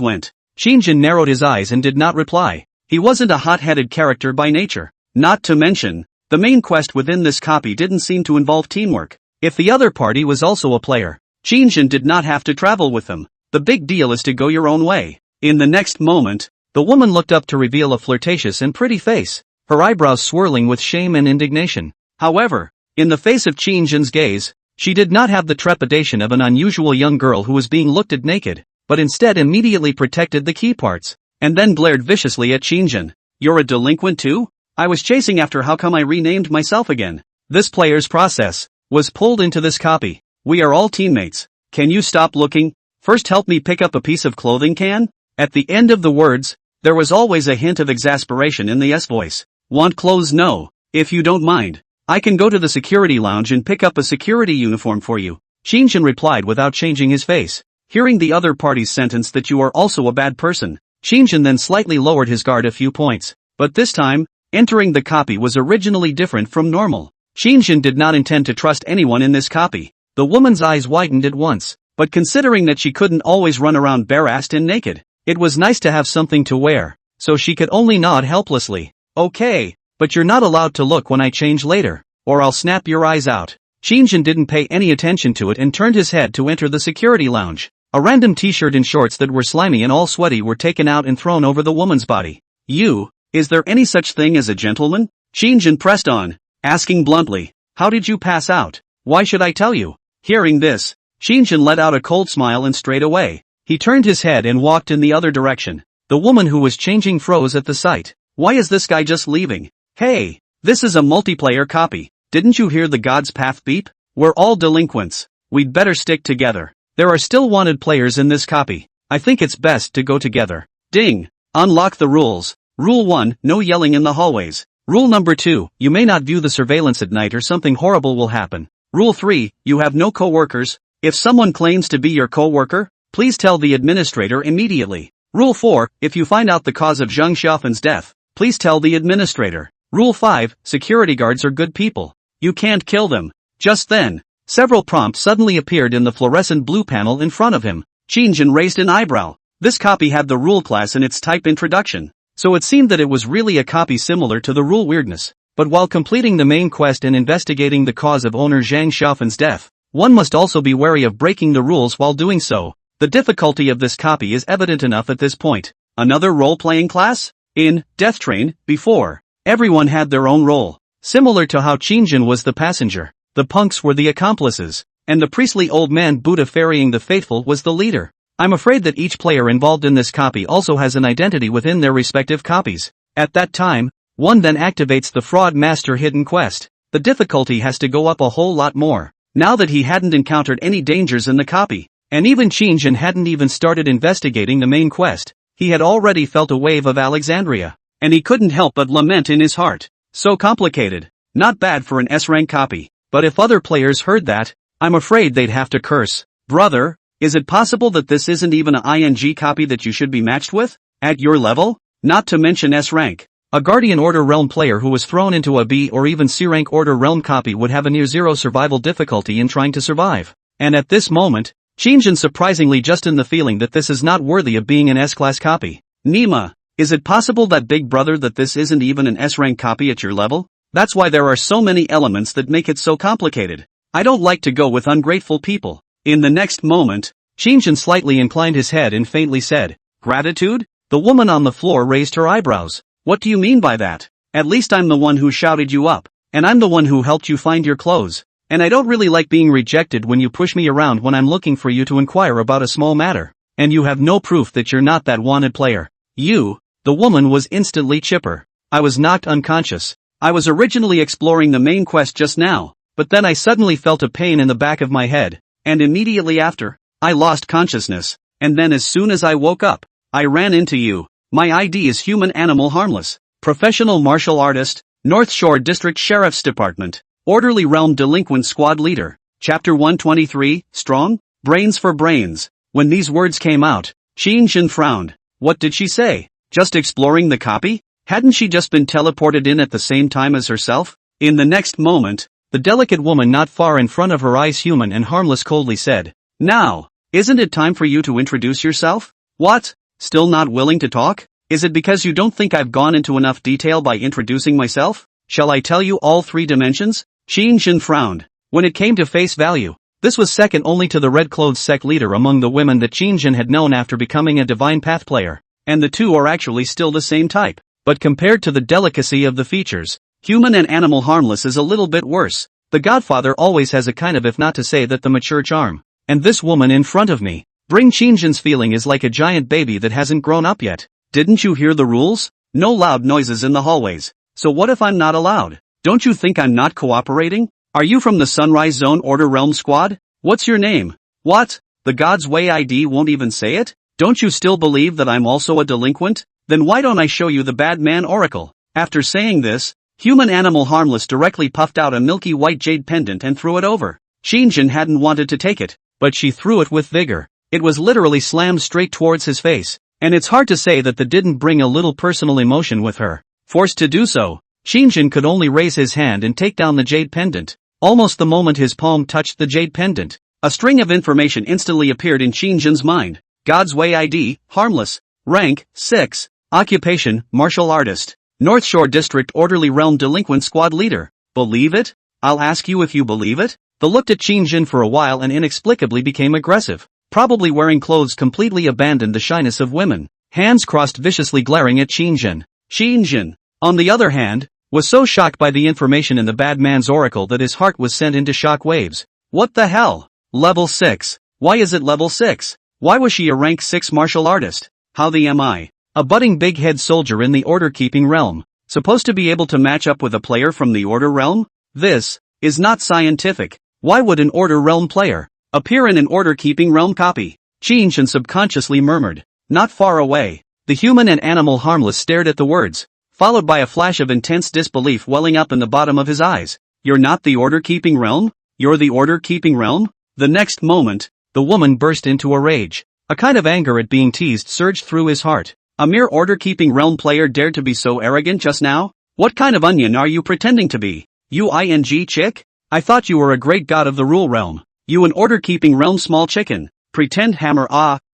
[SPEAKER 1] went. Qin Shang narrowed his eyes and did not reply. He wasn't a hot-headed character by nature. Not to mention, the main quest within this copy didn't seem to involve teamwork. If the other party was also a player, Qin Shang did not have to travel with them. The big deal is to go your own way. In the next moment, the woman looked up to reveal a flirtatious and pretty face, her eyebrows swirling with shame and indignation. However, in the face of Qin Shang's gaze, she did not have the trepidation of an unusual young girl who was being looked at naked, but instead immediately protected the key parts, and then glared viciously at Qin Shang. You're a delinquent too? I was chasing after how come I renamed myself again. This player's process was pulled into this copy. We are all teammates. Can you stop looking? First help me pick up a piece of clothing can? At the end of the words, there was always a hint of exasperation in the S voice. Want clothes? No. If you don't mind, I can go to the security lounge and pick up a security uniform for you. Qin Shang replied without changing his face. Hearing the other party's sentence that you are also a bad person, Qin Shang then slightly lowered his guard a few points. But this time, entering the copy was originally different from normal. Qin Shang did not intend to trust anyone in this copy. The woman's eyes widened at once, but considering that she couldn't always run around bare-assed and naked, it was nice to have something to wear, so she could only nod helplessly. Okay, but you're not allowed to look when I change later, or I'll snap your eyes out. Qin Shang didn't pay any attention to it and turned his head to enter the security lounge. A random t-shirt and shorts that were slimy and all sweaty were taken out and thrown over the woman's body. Is there any such thing as a gentleman? Qin Shang pressed on, asking bluntly, how did you pass out? Why should I tell you? Hearing this, Qin Shang let out a cold smile and straight away, he turned his head and walked in the other direction. The woman who was changing froze at the sight. Why is this guy just leaving? Hey, this is a multiplayer copy. Didn't you hear the God's Path beep? We're all delinquents. We'd better stick together. There are still wanted players in this copy. I think it's best to go together. Ding! Unlock the rules. Rule 1, no yelling in the hallways. Rule number 2, you may not view the surveillance at night or something horrible will happen. Rule 3, you have no co-workers. If someone claims to be your co-worker, please tell the administrator immediately. Rule 4, if you find out the cause of Zhang Xiaofen's death, please tell the administrator. Rule 5, security guards are good people. You can't kill them. Just then, several prompts suddenly appeared in the fluorescent blue panel in front of him. Qin Shang raised an eyebrow. This copy had the rule class in its type introduction, so it seemed that it was really a copy similar to the rule weirdness. But while completing the main quest and investigating the cause of owner Zhang Xiaofen's death, one must also be wary of breaking the rules while doing so. The difficulty of this copy is evident enough at this point. Another role-playing class? In Death Train, before, everyone had their own role. Similar to how Qin Shang was the passenger, the punks were the accomplices, and the priestly old man Buddha ferrying the faithful was the leader. I'm afraid that each player involved in this copy also has an identity within their respective copies. At that time, one then activates the Fraud Master hidden quest. The difficulty has to go up a whole lot more, now that he hadn't encountered any dangers in the copy, and even Qin Shang hadn't even started investigating the main quest. He had already felt a wave of Alexandria, and he couldn't help but lament in his heart. So complicated. Not bad for an S-rank copy, but if other players heard that, I'm afraid they'd have to curse. Brother, is it possible that this isn't even an ING copy that you should be matched with? At your level? Not to mention S-rank. A Guardian Order Realm player who was thrown into a B or even C-rank Order Realm copy would have a near-zero survival difficulty in trying to survive. And at this moment, Qin Shang surprisingly just in the feeling that this is not worthy of being an S-class copy. Nima, is it possible that big brother that this isn't even an S-rank copy at your level? That's why there are so many elements that make it so complicated. I don't like to go with ungrateful people. In the next moment, Qin Shang slightly inclined his head and faintly said, gratitude? The woman on the floor raised her eyebrows. What do you mean by that? At least I'm the one who shouted you up, and I'm the one who helped you find your clothes, and I don't really like being rejected when you push me around when I'm looking for you to inquire about a small matter, and you have no proof that you're not that wanted player. The woman was instantly chipper. I was knocked unconscious. I was originally exploring the main quest just now, but then I suddenly felt a pain in the back of my head, and immediately after, I lost consciousness, and then as soon as I woke up, I ran into you. My ID is Human Animal Harmless, Professional Martial Artist, North Shore District Sheriff's Department, Orderly Realm Delinquent Squad Leader. Chapter 123, Strong? Brains for Brains. When these words came out, Qin Shang frowned. What did she say? Just exploring the copy? Hadn't she just been teleported in at the same time as herself? In the next moment, the delicate woman not far in front of her eyes Human and Harmless coldly said, now, isn't it time for you to introduce yourself? What? Still not willing to talk? Is it because you don't think I've gone into enough detail by introducing myself? Shall I tell you all 3 dimensions? Qin Shang frowned. When it came to face value, this was second only to the red-clothed sect leader among the women that Qin Shang had known after becoming a Divine Path player, and the two are actually still the same type. But compared to the delicacy of the features, Human and Animal Harmless is a little bit worse. The Godfather always has a kind of if not to say that the mature charm. And this woman in front of me, Bring Qin Shang's feeling is like a giant baby that hasn't grown up yet. Didn't you hear the rules? No loud noises in the hallways. So what if I'm not allowed? Don't you think I'm not cooperating? Are you from the Sunrise Zone Order Realm Squad? What's your name? What? The God's Way ID won't even say it? Don't you still believe that I'm also a delinquent? Then why don't I show you the Bad Man Oracle? After saying this, Human-animal harmless directly puffed out a milky white jade pendant and threw it over. Qin hadn't wanted to take it, but she threw it with vigor. It was literally slammed straight towards his face, and it's hard to say that didn't bring a little personal emotion with her. Forced to do so, Qin could only raise his hand and take down the jade pendant. Almost the moment his palm touched the jade pendant, a string of information instantly appeared in Qin's mind. God's Way ID, harmless. Rank, 6. Occupation, martial artist. North Shore District Orderly Realm Delinquent Squad Leader. Believe it? I'll ask you if you believe it? The looked at Qin for a while and inexplicably became aggressive. Probably wearing clothes completely abandoned the shyness of women. Hands crossed viciously glaring at Qin. Qin, on the other hand, was so shocked by the information in the bad man's oracle that his heart was sent into shock waves. What the hell? Level 6. Why is it level 6? Why was she a rank 6 martial artist? How the am I? A budding big-head soldier in the order-keeping realm, supposed to be able to match up with a player from the order realm? This is not scientific. Why would an order realm player appear in an order-keeping realm copy? Qin subconsciously murmured. Not far away, the human and animal harmless stared at the words, followed by a flash of intense disbelief welling up in the bottom of his eyes. You're not the order-keeping realm? You're the order-keeping realm? The next moment, the woman burst into a rage. A kind of anger at being teased surged through his heart. A mere order-keeping realm player dared to be so arrogant just now? What kind of onion are you pretending to be? You ing chick? I thought you were a great god of the rule realm. You an order-keeping realm small chicken. Pretend hammer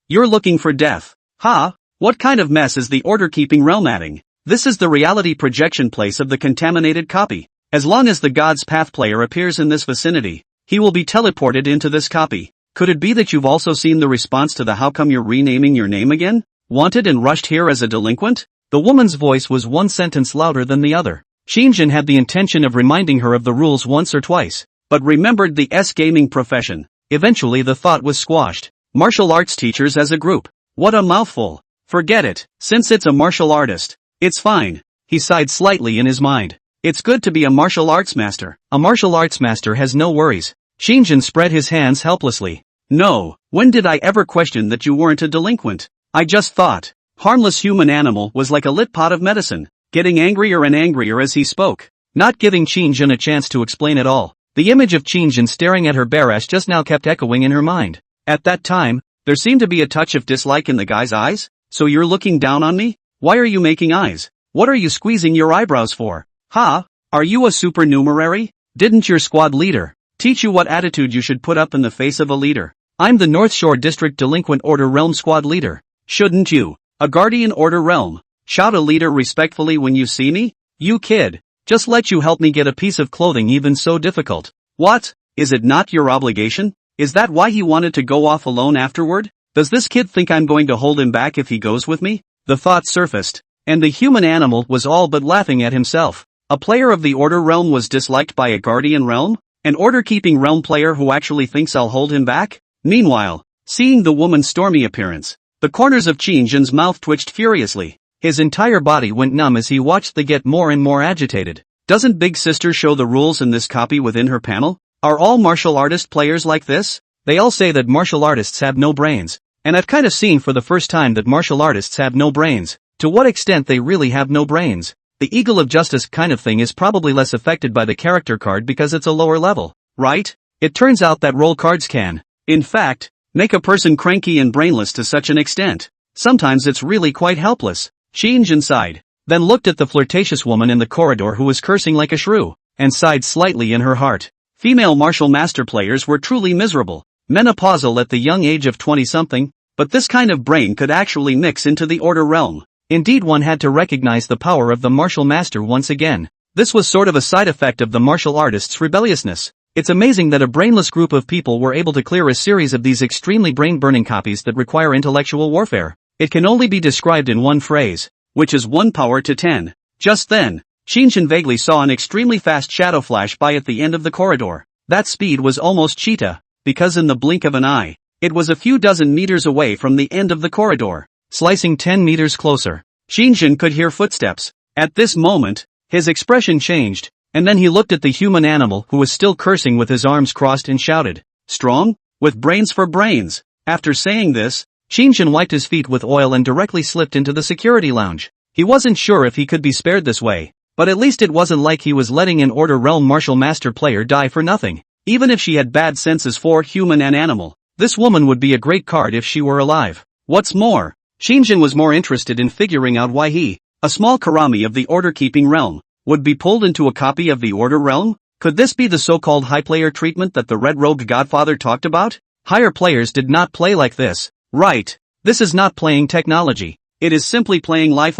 [SPEAKER 1] you're looking for death. Ha? What kind of mess is the order-keeping realm adding? This is the reality projection place of the contaminated copy. As long as the God's Path player appears in this vicinity, he will be teleported into this copy. Could it be that you've also seen the response to the how come you're renaming your name again? Wanted and rushed here as a delinquent? The woman's voice was one sentence louder than the other. Qin had the intention of reminding her of the rules once or twice, but remembered the gaming profession. Eventually the thought was squashed. Martial arts teachers as a group. What a mouthful. Forget it, since it's a martial artist. It's fine. He sighed slightly in his mind. It's good to be a martial arts master. A martial arts master has no worries. Qin spread his hands helplessly. No, when did I ever question that you weren't a delinquent? I just thought. Harmless human animal was like a lit pot of medicine, getting angrier and angrier as he spoke, not giving Qin a chance to explain at all. The image of Qin staring at her bare ass just now kept echoing in her mind. At that time, there seemed to be a touch of dislike in the guy's eyes. So you're looking down on me? Why are you making eyes? What are you squeezing your eyebrows for? Ha? Are you a supernumerary? Didn't your squad leader teach you what attitude you should put up in the face of a leader? I'm the North Shore District Delinquent Order Realm Squad Leader. Shouldn't you, a Guardian Order Realm, shout a leader respectfully when you see me? You kid, just let you help me get a piece of clothing even so difficult. What? Is it not your obligation? Is that why he wanted to go off alone afterward? Does this kid think I'm going to hold him back if he goes with me? The thought surfaced, and the human animal was all but laughing at himself. A player of the Order Realm was disliked by a Guardian Realm? An order-keeping realm player who actually thinks I'll hold him back? Meanwhile, seeing the woman's stormy appearance, the corners of Qin's mouth twitched furiously. His entire body went numb as he watched the get more and more agitated. Doesn't Big Sister show the rules in this copy within her panel? Are all martial artist players like this? They all say that martial artists have no brains. And I've kind of seen for the first time that martial artists have no brains. To what extent they really have no brains? The Eagle of Justice kind of thing is probably less affected by the character card because it's a lower level, right? It turns out that role cards can, in fact, make a person cranky and brainless to such an extent. Sometimes it's really quite helpless. Qin sighed, then looked at the flirtatious woman in the corridor who was cursing like a shrew, and sighed slightly in her heart. Female martial master players were truly miserable. Menopausal at the young age of 20-something, but this kind of brain could actually mix into the order realm. Indeed, one had to recognize the power of the martial master once again. This was sort of a side effect of the martial artist's rebelliousness. It's amazing that a brainless group of people were able to clear a series of these extremely brain-burning copies that require intellectual warfare. It can only be described in one phrase, which is 1 power to 10. Just then, Qin vaguely saw an extremely fast shadow flash by at the end of the corridor. That speed was almost cheetah, because in the blink of an eye, it was a few dozen meters away from the end of the corridor, slicing 10 meters closer. Qin could hear footsteps. At this moment, his expression changed, and then he looked at the human animal who was still cursing with his arms crossed and shouted, "Strong? With brains for brains." After saying this, Qin wiped his feet with oil and directly slipped into the security lounge. He wasn't sure if he could be spared this way.
[SPEAKER 2] But at least it wasn't like he was letting an Order Realm Martial Master player die for nothing. Even if she had bad senses for human and animal, this woman would be a great card if she were alive. What's more, Shinjin was more interested in figuring out why he, a small Karami of the Order-keeping realm, would be pulled into a copy of the Order realm? Could this be the so-called high player treatment that the red-robed godfather talked about? Higher players did not play like this. Right. This is not playing technology. It is simply playing life.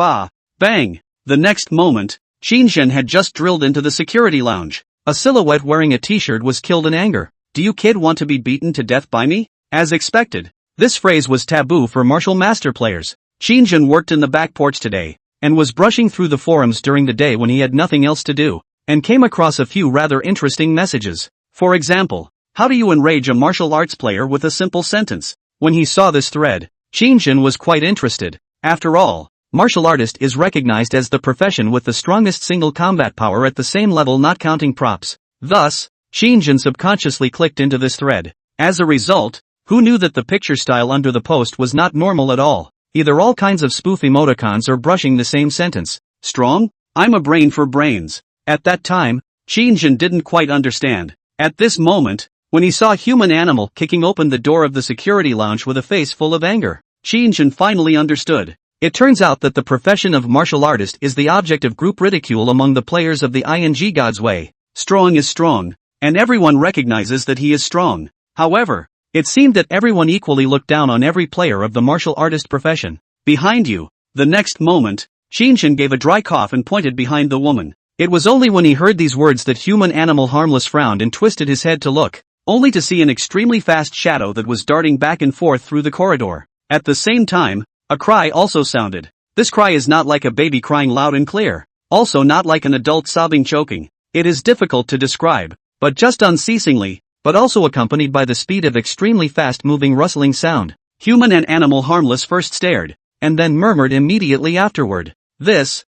[SPEAKER 2] Bang! The next moment, Shinjin had just drilled into the security lounge. A silhouette wearing a t-shirt was killed in anger. Do you kid want to be beaten to death by me? As expected. This phrase was taboo for martial master players. Shinjin worked in the back porch today, and was brushing through the forums during the day when he had nothing else to do, and came across a few rather interesting messages. For example, how do you enrage a martial arts player with a simple sentence? When he saw this thread, Shinjin was quite interested. After all, martial artist is recognized as the profession with the strongest single combat power at the same level not counting props. Thus, Shinjin subconsciously clicked into this thread. As a result, who knew that the picture style under the post was not normal at all? Either all kinds of spoof emoticons or brushing the same sentence. Strong? I'm a brain for brains. At that time, Shinjin didn't quite understand. At this moment, when he saw human animal kicking open the door of the security lounge with a face full of anger, Shinjin finally understood. It turns out that the profession of martial artist is the object of group ridicule among the players of the ING God's Way. Strong is strong, and everyone recognizes that he is strong. However, it seemed that everyone equally looked down on every player of the martial artist profession. Behind you. The next moment, Shinjin gave a dry cough and pointed behind the woman. It was only when he heard these words that human animal harmless frowned and twisted his head to look, only to see an extremely fast shadow that was darting back and forth through the corridor. At the same time, a cry also sounded. This cry is not like a baby crying loud and clear, also not like an adult sobbing choking. It is difficult to describe, but just unceasingly, but also accompanied by the speed of extremely fast-moving rustling sound. Human and animal harmless first stared, and then murmured immediately afterward.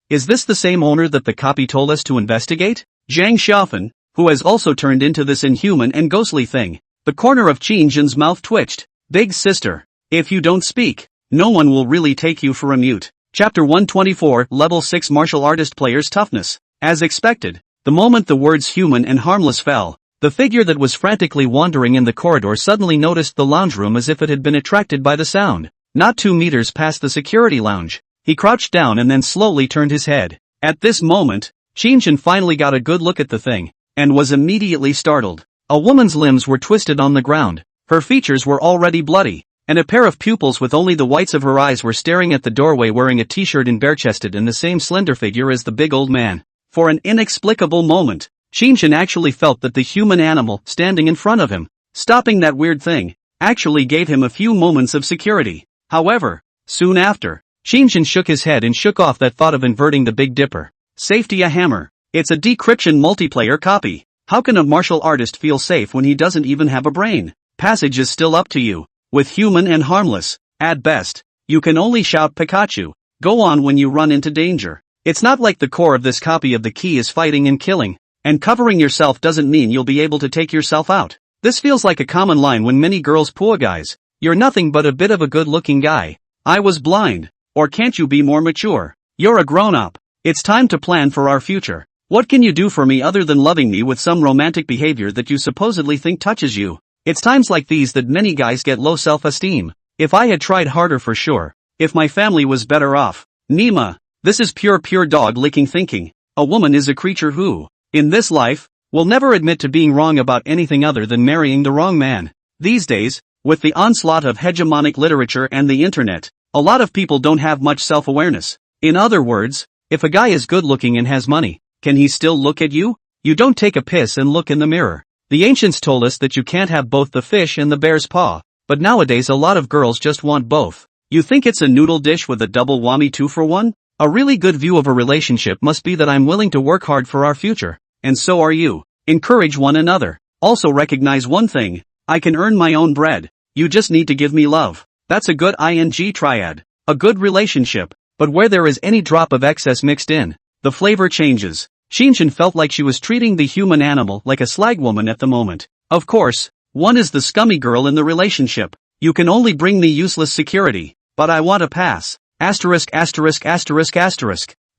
[SPEAKER 2] Is this the same owner that the copy told us to investigate? Zhang Xiaofan, who has also turned into this inhuman and ghostly thing. The corner of Shinjin's mouth twitched. Big sister, if you don't speak, no one will really take you for a mute. Chapter 124, Level 6 Martial Artist Player's Toughness. As expected, the moment the words human and harmless fell, the figure that was frantically wandering in the corridor suddenly noticed the lounge room as if it had been attracted by the sound. Not 2 meters past the security lounge, he crouched down and then slowly turned his head. At this moment, Shinjin finally got a good look at the thing, and was immediately startled. A woman's limbs were twisted on the ground, her features were already bloody, and a pair of pupils with only the whites of her eyes were staring at the doorway wearing a t-shirt and bare-chested and the same slender figure as the big old man. For an inexplicable moment, Shinjin actually felt that the human animal standing in front of him, stopping that weird thing, actually gave him a few moments of security. However, soon after, Shinjin shook his head and shook off that thought of inverting the Big Dipper. Safety a hammer. It's a decryption multiplayer copy. How can a martial artist feel safe when he doesn't even have a brain? Passage is still up to you. With human and harmless, at best, you can only shout Pikachu. Go on when you run into danger. It's not like the core of this copy of the key is fighting and killing, and covering yourself doesn't mean you'll be able to take yourself out. This feels like a common line when many girls pull guys. You're nothing but a bit of a good-looking guy. I was blind. Or can't you be more mature? You're a grown-up. It's time to plan for our future. What can you do for me other than loving me with some romantic behavior that you supposedly think touches you? It's times like these that many guys get low self-esteem. If I had tried harder for sure. If my family was better off. Nima. This is pure dog-licking thinking. A woman is a creature who, in this life, will never admit to being wrong about anything other than marrying the wrong man. These days, with the onslaught of hegemonic literature and the internet, a lot of people don't have much self-awareness. In other words, if a guy is good-looking and has money, can he still look at you? You don't take a piss and look in the mirror. The ancients told us that you can't have both the fish and the bear's paw, but nowadays a lot of girls just want both. You think it's a noodle dish with a double whammy 2-for-1? A really good view of a relationship must be that I'm willing to work hard for our future, and so are you. Encourage one another. Also recognize one thing, I can earn my own bread, you just need to give me love. That's a good ING triad. A good relationship, but where there is any drop of excess mixed in, the flavor changes. Shinjin felt like she was treating the human animal like a slag woman at the moment. Of course, one is the scummy girl in the relationship. You can only bring me useless security, but I want a pass. ********.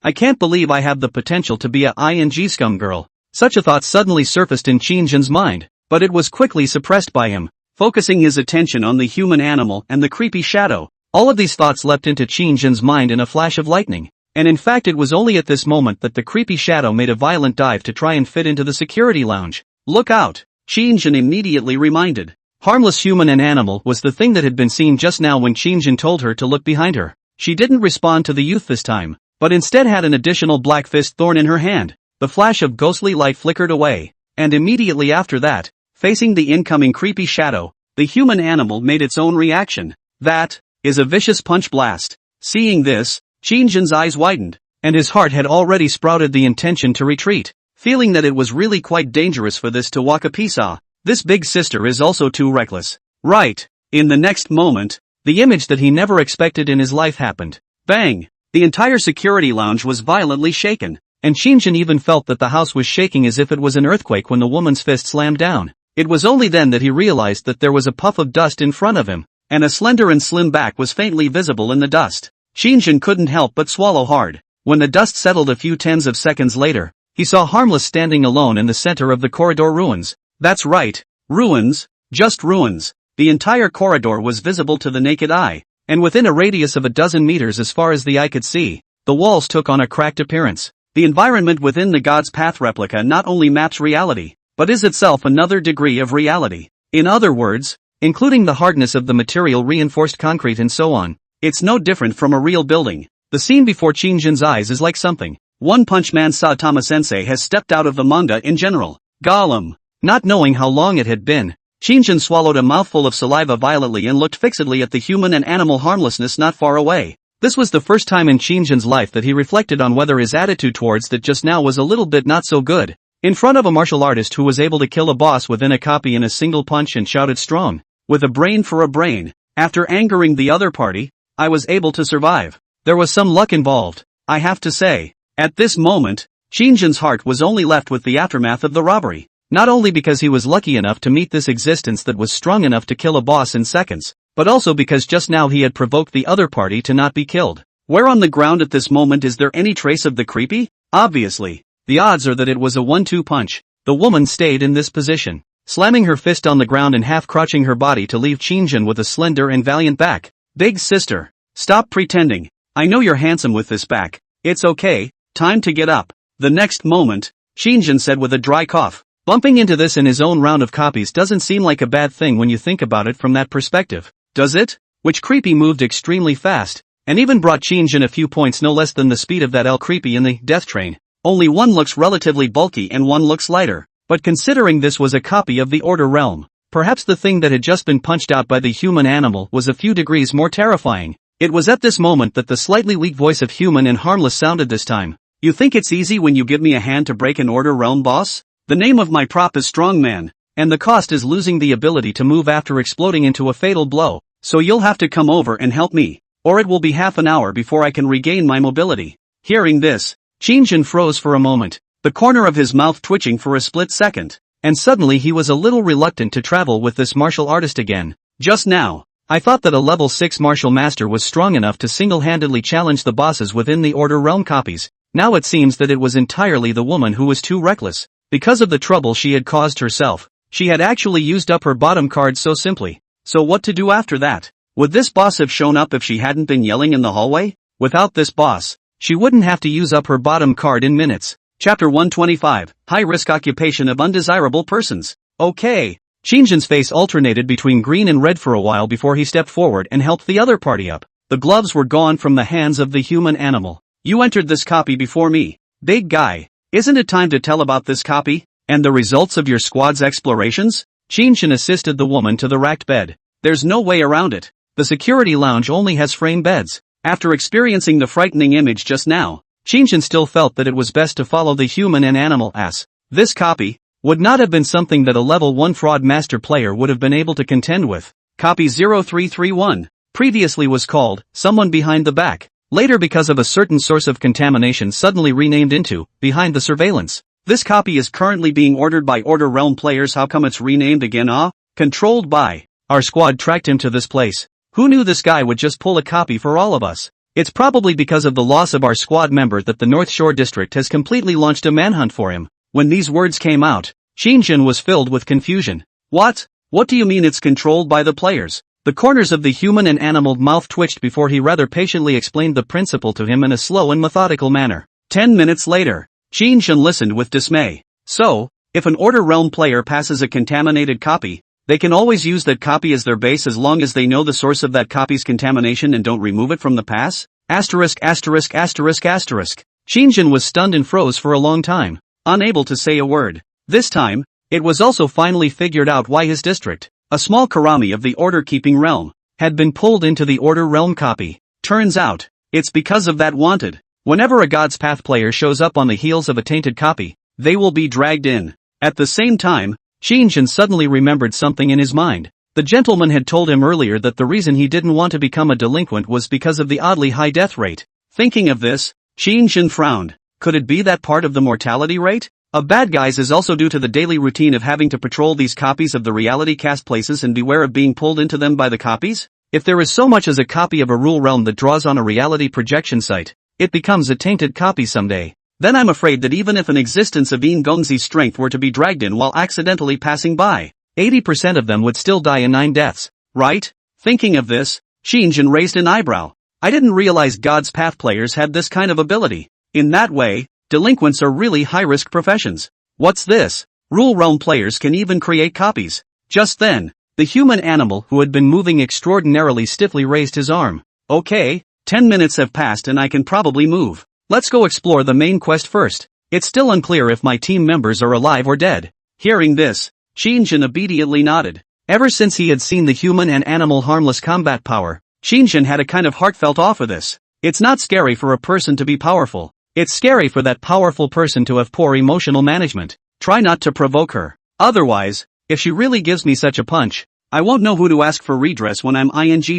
[SPEAKER 2] I can't believe I have the potential to be a ing scum girl. Such a thought suddenly surfaced in Qin Shang's mind, but it was quickly suppressed by him, focusing his attention on the human animal and the creepy shadow. All of these thoughts leapt into Qin Shang's mind in a flash of lightning, and in fact it was only at this moment that the creepy shadow made a violent dive to try and fit into the security lounge. Look out! Qin Shang immediately reminded. Harmless human and animal was the thing that had been seen just now when Qin Shang told her to look behind her. She didn't respond to the youth this time, but instead had an additional black fist thorn in her hand. The flash of ghostly light flickered away, and immediately after that, facing the incoming creepy shadow, the human animal made its own reaction. That is a vicious punch blast. Seeing this, Qin Shang's eyes widened, and his heart had already sprouted the intention to retreat, feeling that it was really quite dangerous for this to walk a piece off. This big sister is also too reckless. Right. In the next moment, the image that he never expected in his life happened. Bang! The entire security lounge was violently shaken, and Qin Shang even felt that the house was shaking as if it was an earthquake when the woman's fist slammed down. It was only then that he realized that there was a puff of dust in front of him, and a slender and slim back was faintly visible in the dust. Qin Shang couldn't help but swallow hard. When the dust settled a few tens of seconds later, he saw Harmless standing alone in the center of the corridor ruins. That's right, ruins, just ruins. The entire corridor was visible to the naked eye, and within a radius of a dozen meters as far as the eye could see, the walls took on a cracked appearance. The environment within the God's Path replica not only maps reality, but is itself another degree of reality. In other words, including the hardness of the material, reinforced concrete and so on, it's no different from a real building. The scene before Qin Shang's eyes is like something One Punch Man Saitama-sensei has stepped out of the manga in general. Gollum. Not knowing how long it had been, Qin Shang swallowed a mouthful of saliva violently and looked fixedly at the human and animal harmlessness not far away. This was the first time in Qin Shang's life that he reflected on whether his attitude towards that just now was a little bit not so good. In front of a martial artist who was able to kill a boss within a copy in a single punch and shouted strong, with a brain for a brain, after angering the other party, I was able to survive. There was some luck involved, I have to say. At this moment, Qin Shang's heart was only left with the aftermath of the robbery. Not only because he was lucky enough to meet this existence that was strong enough to kill a boss in seconds, but also because just now he had provoked the other party to not be killed. Where on the ground at this moment is there any trace of the creepy? Obviously. The odds are that it was a 1-2 punch. The woman stayed in this position, slamming her fist on the ground and half crouching her body to leave Qin Shang with a slender and valiant back. Big sister, stop pretending. I know you're handsome with this back. It's okay, time to get up. The next moment, Qin Shang said with a dry cough. Bumping into this in his own round of copies doesn't seem like a bad thing when you think about it from that perspective, does it? Which creepy moved extremely fast, and even brought Qin Shang a few points no less than the speed of that L creepy in the death train. Only one looks relatively bulky and one looks lighter, but considering this was a copy of the Order Realm, perhaps the thing that had just been punched out by the human animal was a few degrees more terrifying. It was at this moment that the slightly weak voice of Human and Harmless sounded this time. You think it's easy when you give me a hand to break an Order Realm, boss? The name of my prop is Strongman, and the cost is losing the ability to move after exploding into a fatal blow, so you'll have to come over and help me, or it will be half an hour before I can regain my mobility. Hearing this, Qin Shang froze for a moment, the corner of his mouth twitching for a split second, and suddenly he was a little reluctant to travel with this martial artist again. Just now, I thought that a level 6 martial master was strong enough to single-handedly challenge the bosses within the Order Realm copies. Now it seems that it was entirely the woman who was too reckless. Because of the trouble she had caused herself, she had actually used up her bottom card so simply. So what to do after that? Would this boss have shown up if she hadn't been yelling in the hallway? Without this boss, she wouldn't have to use up her bottom card in minutes. Chapter 125, High-Risk Occupation of Undesirable Persons. Okay. Qin Shang's face alternated between green and red for a while before he stepped forward and helped the other party up. The gloves were gone from the hands of the human animal. You entered this copy before me, big guy. Isn't it time to tell about this copy, and the results of your squad's explorations? Qin Shang assisted the woman to the racked bed. There's no way around it. The security lounge only has frame beds. After experiencing the frightening image just now, Qin Shang still felt that it was best to follow the human and animal as this copy would not have been something that a level 1 fraud master player would have been able to contend with. Copy 0331 previously was called Someone Behind the Back. Later, because of a certain source of contamination, suddenly renamed into Behind the Surveillance. This copy is currently being ordered by Order Realm players. How come it's renamed again? Controlled by. Our squad tracked him to this place. Who knew this guy would just pull a copy for all of us? It's probably because of the loss of our squad member that the North Shore District has completely launched a manhunt for him. When these words came out, Qin Shang was filled with confusion. What? What do you mean it's controlled by the players? The corners of the human and animal mouth twitched before he rather patiently explained the principle to him in a slow and methodical manner. 10 minutes later, Qin Shang listened with dismay. So, if an Order Realm player passes a contaminated copy, they can always use that copy as their base as long as they know the source of that copy's contamination and don't remove it from the pass? Asterisk. Qin Shang was stunned and froze for a long time, unable to say a word. This time, it was also finally figured out why his district, a small karami of the order-keeping realm, had been pulled into the Order Realm copy. Turns out, it's because of that wanted. Whenever a God's Path player shows up on the heels of a tainted copy, they will be dragged in. At the same time, Qin Shang suddenly remembered something in his mind. The gentleman had told him earlier that the reason he didn't want to become a delinquent was because of the oddly high death rate. Thinking of this, Qin Shang frowned. Could it be that part of the mortality rate of bad guys is also due to the daily routine of having to patrol these copies of the reality cast places and beware of being pulled into them by the copies? If there is so much as a copy of a rule realm that draws on a reality projection site, it becomes a tainted copy someday. Then I'm afraid that even if an existence of Yin Gongzi's strength were to be dragged in while accidentally passing by, 80% of them would still die in 9 deaths, right? Thinking of this, Qin Shang raised an eyebrow. I didn't realize God's Path players had this kind of ability. In that way, delinquents are really high-risk professions. What's this? Rule Realm players can even create copies. Just then, the human animal who had been moving extraordinarily stiffly raised his arm. Okay, 10 minutes have passed and I can probably move. Let's go explore the main quest first. It's still unclear if my team members are alive or dead. Hearing this, Qin Shang obediently nodded. Ever since he had seen the human and animal harmless combat power, Qin Shang had a kind of heartfelt awe for this. It's not scary for a person to be powerful. It's scary for that powerful person to have poor emotional management. Try not to provoke her. Otherwise, if she really gives me such a punch, I won't know who to ask for redress when I'm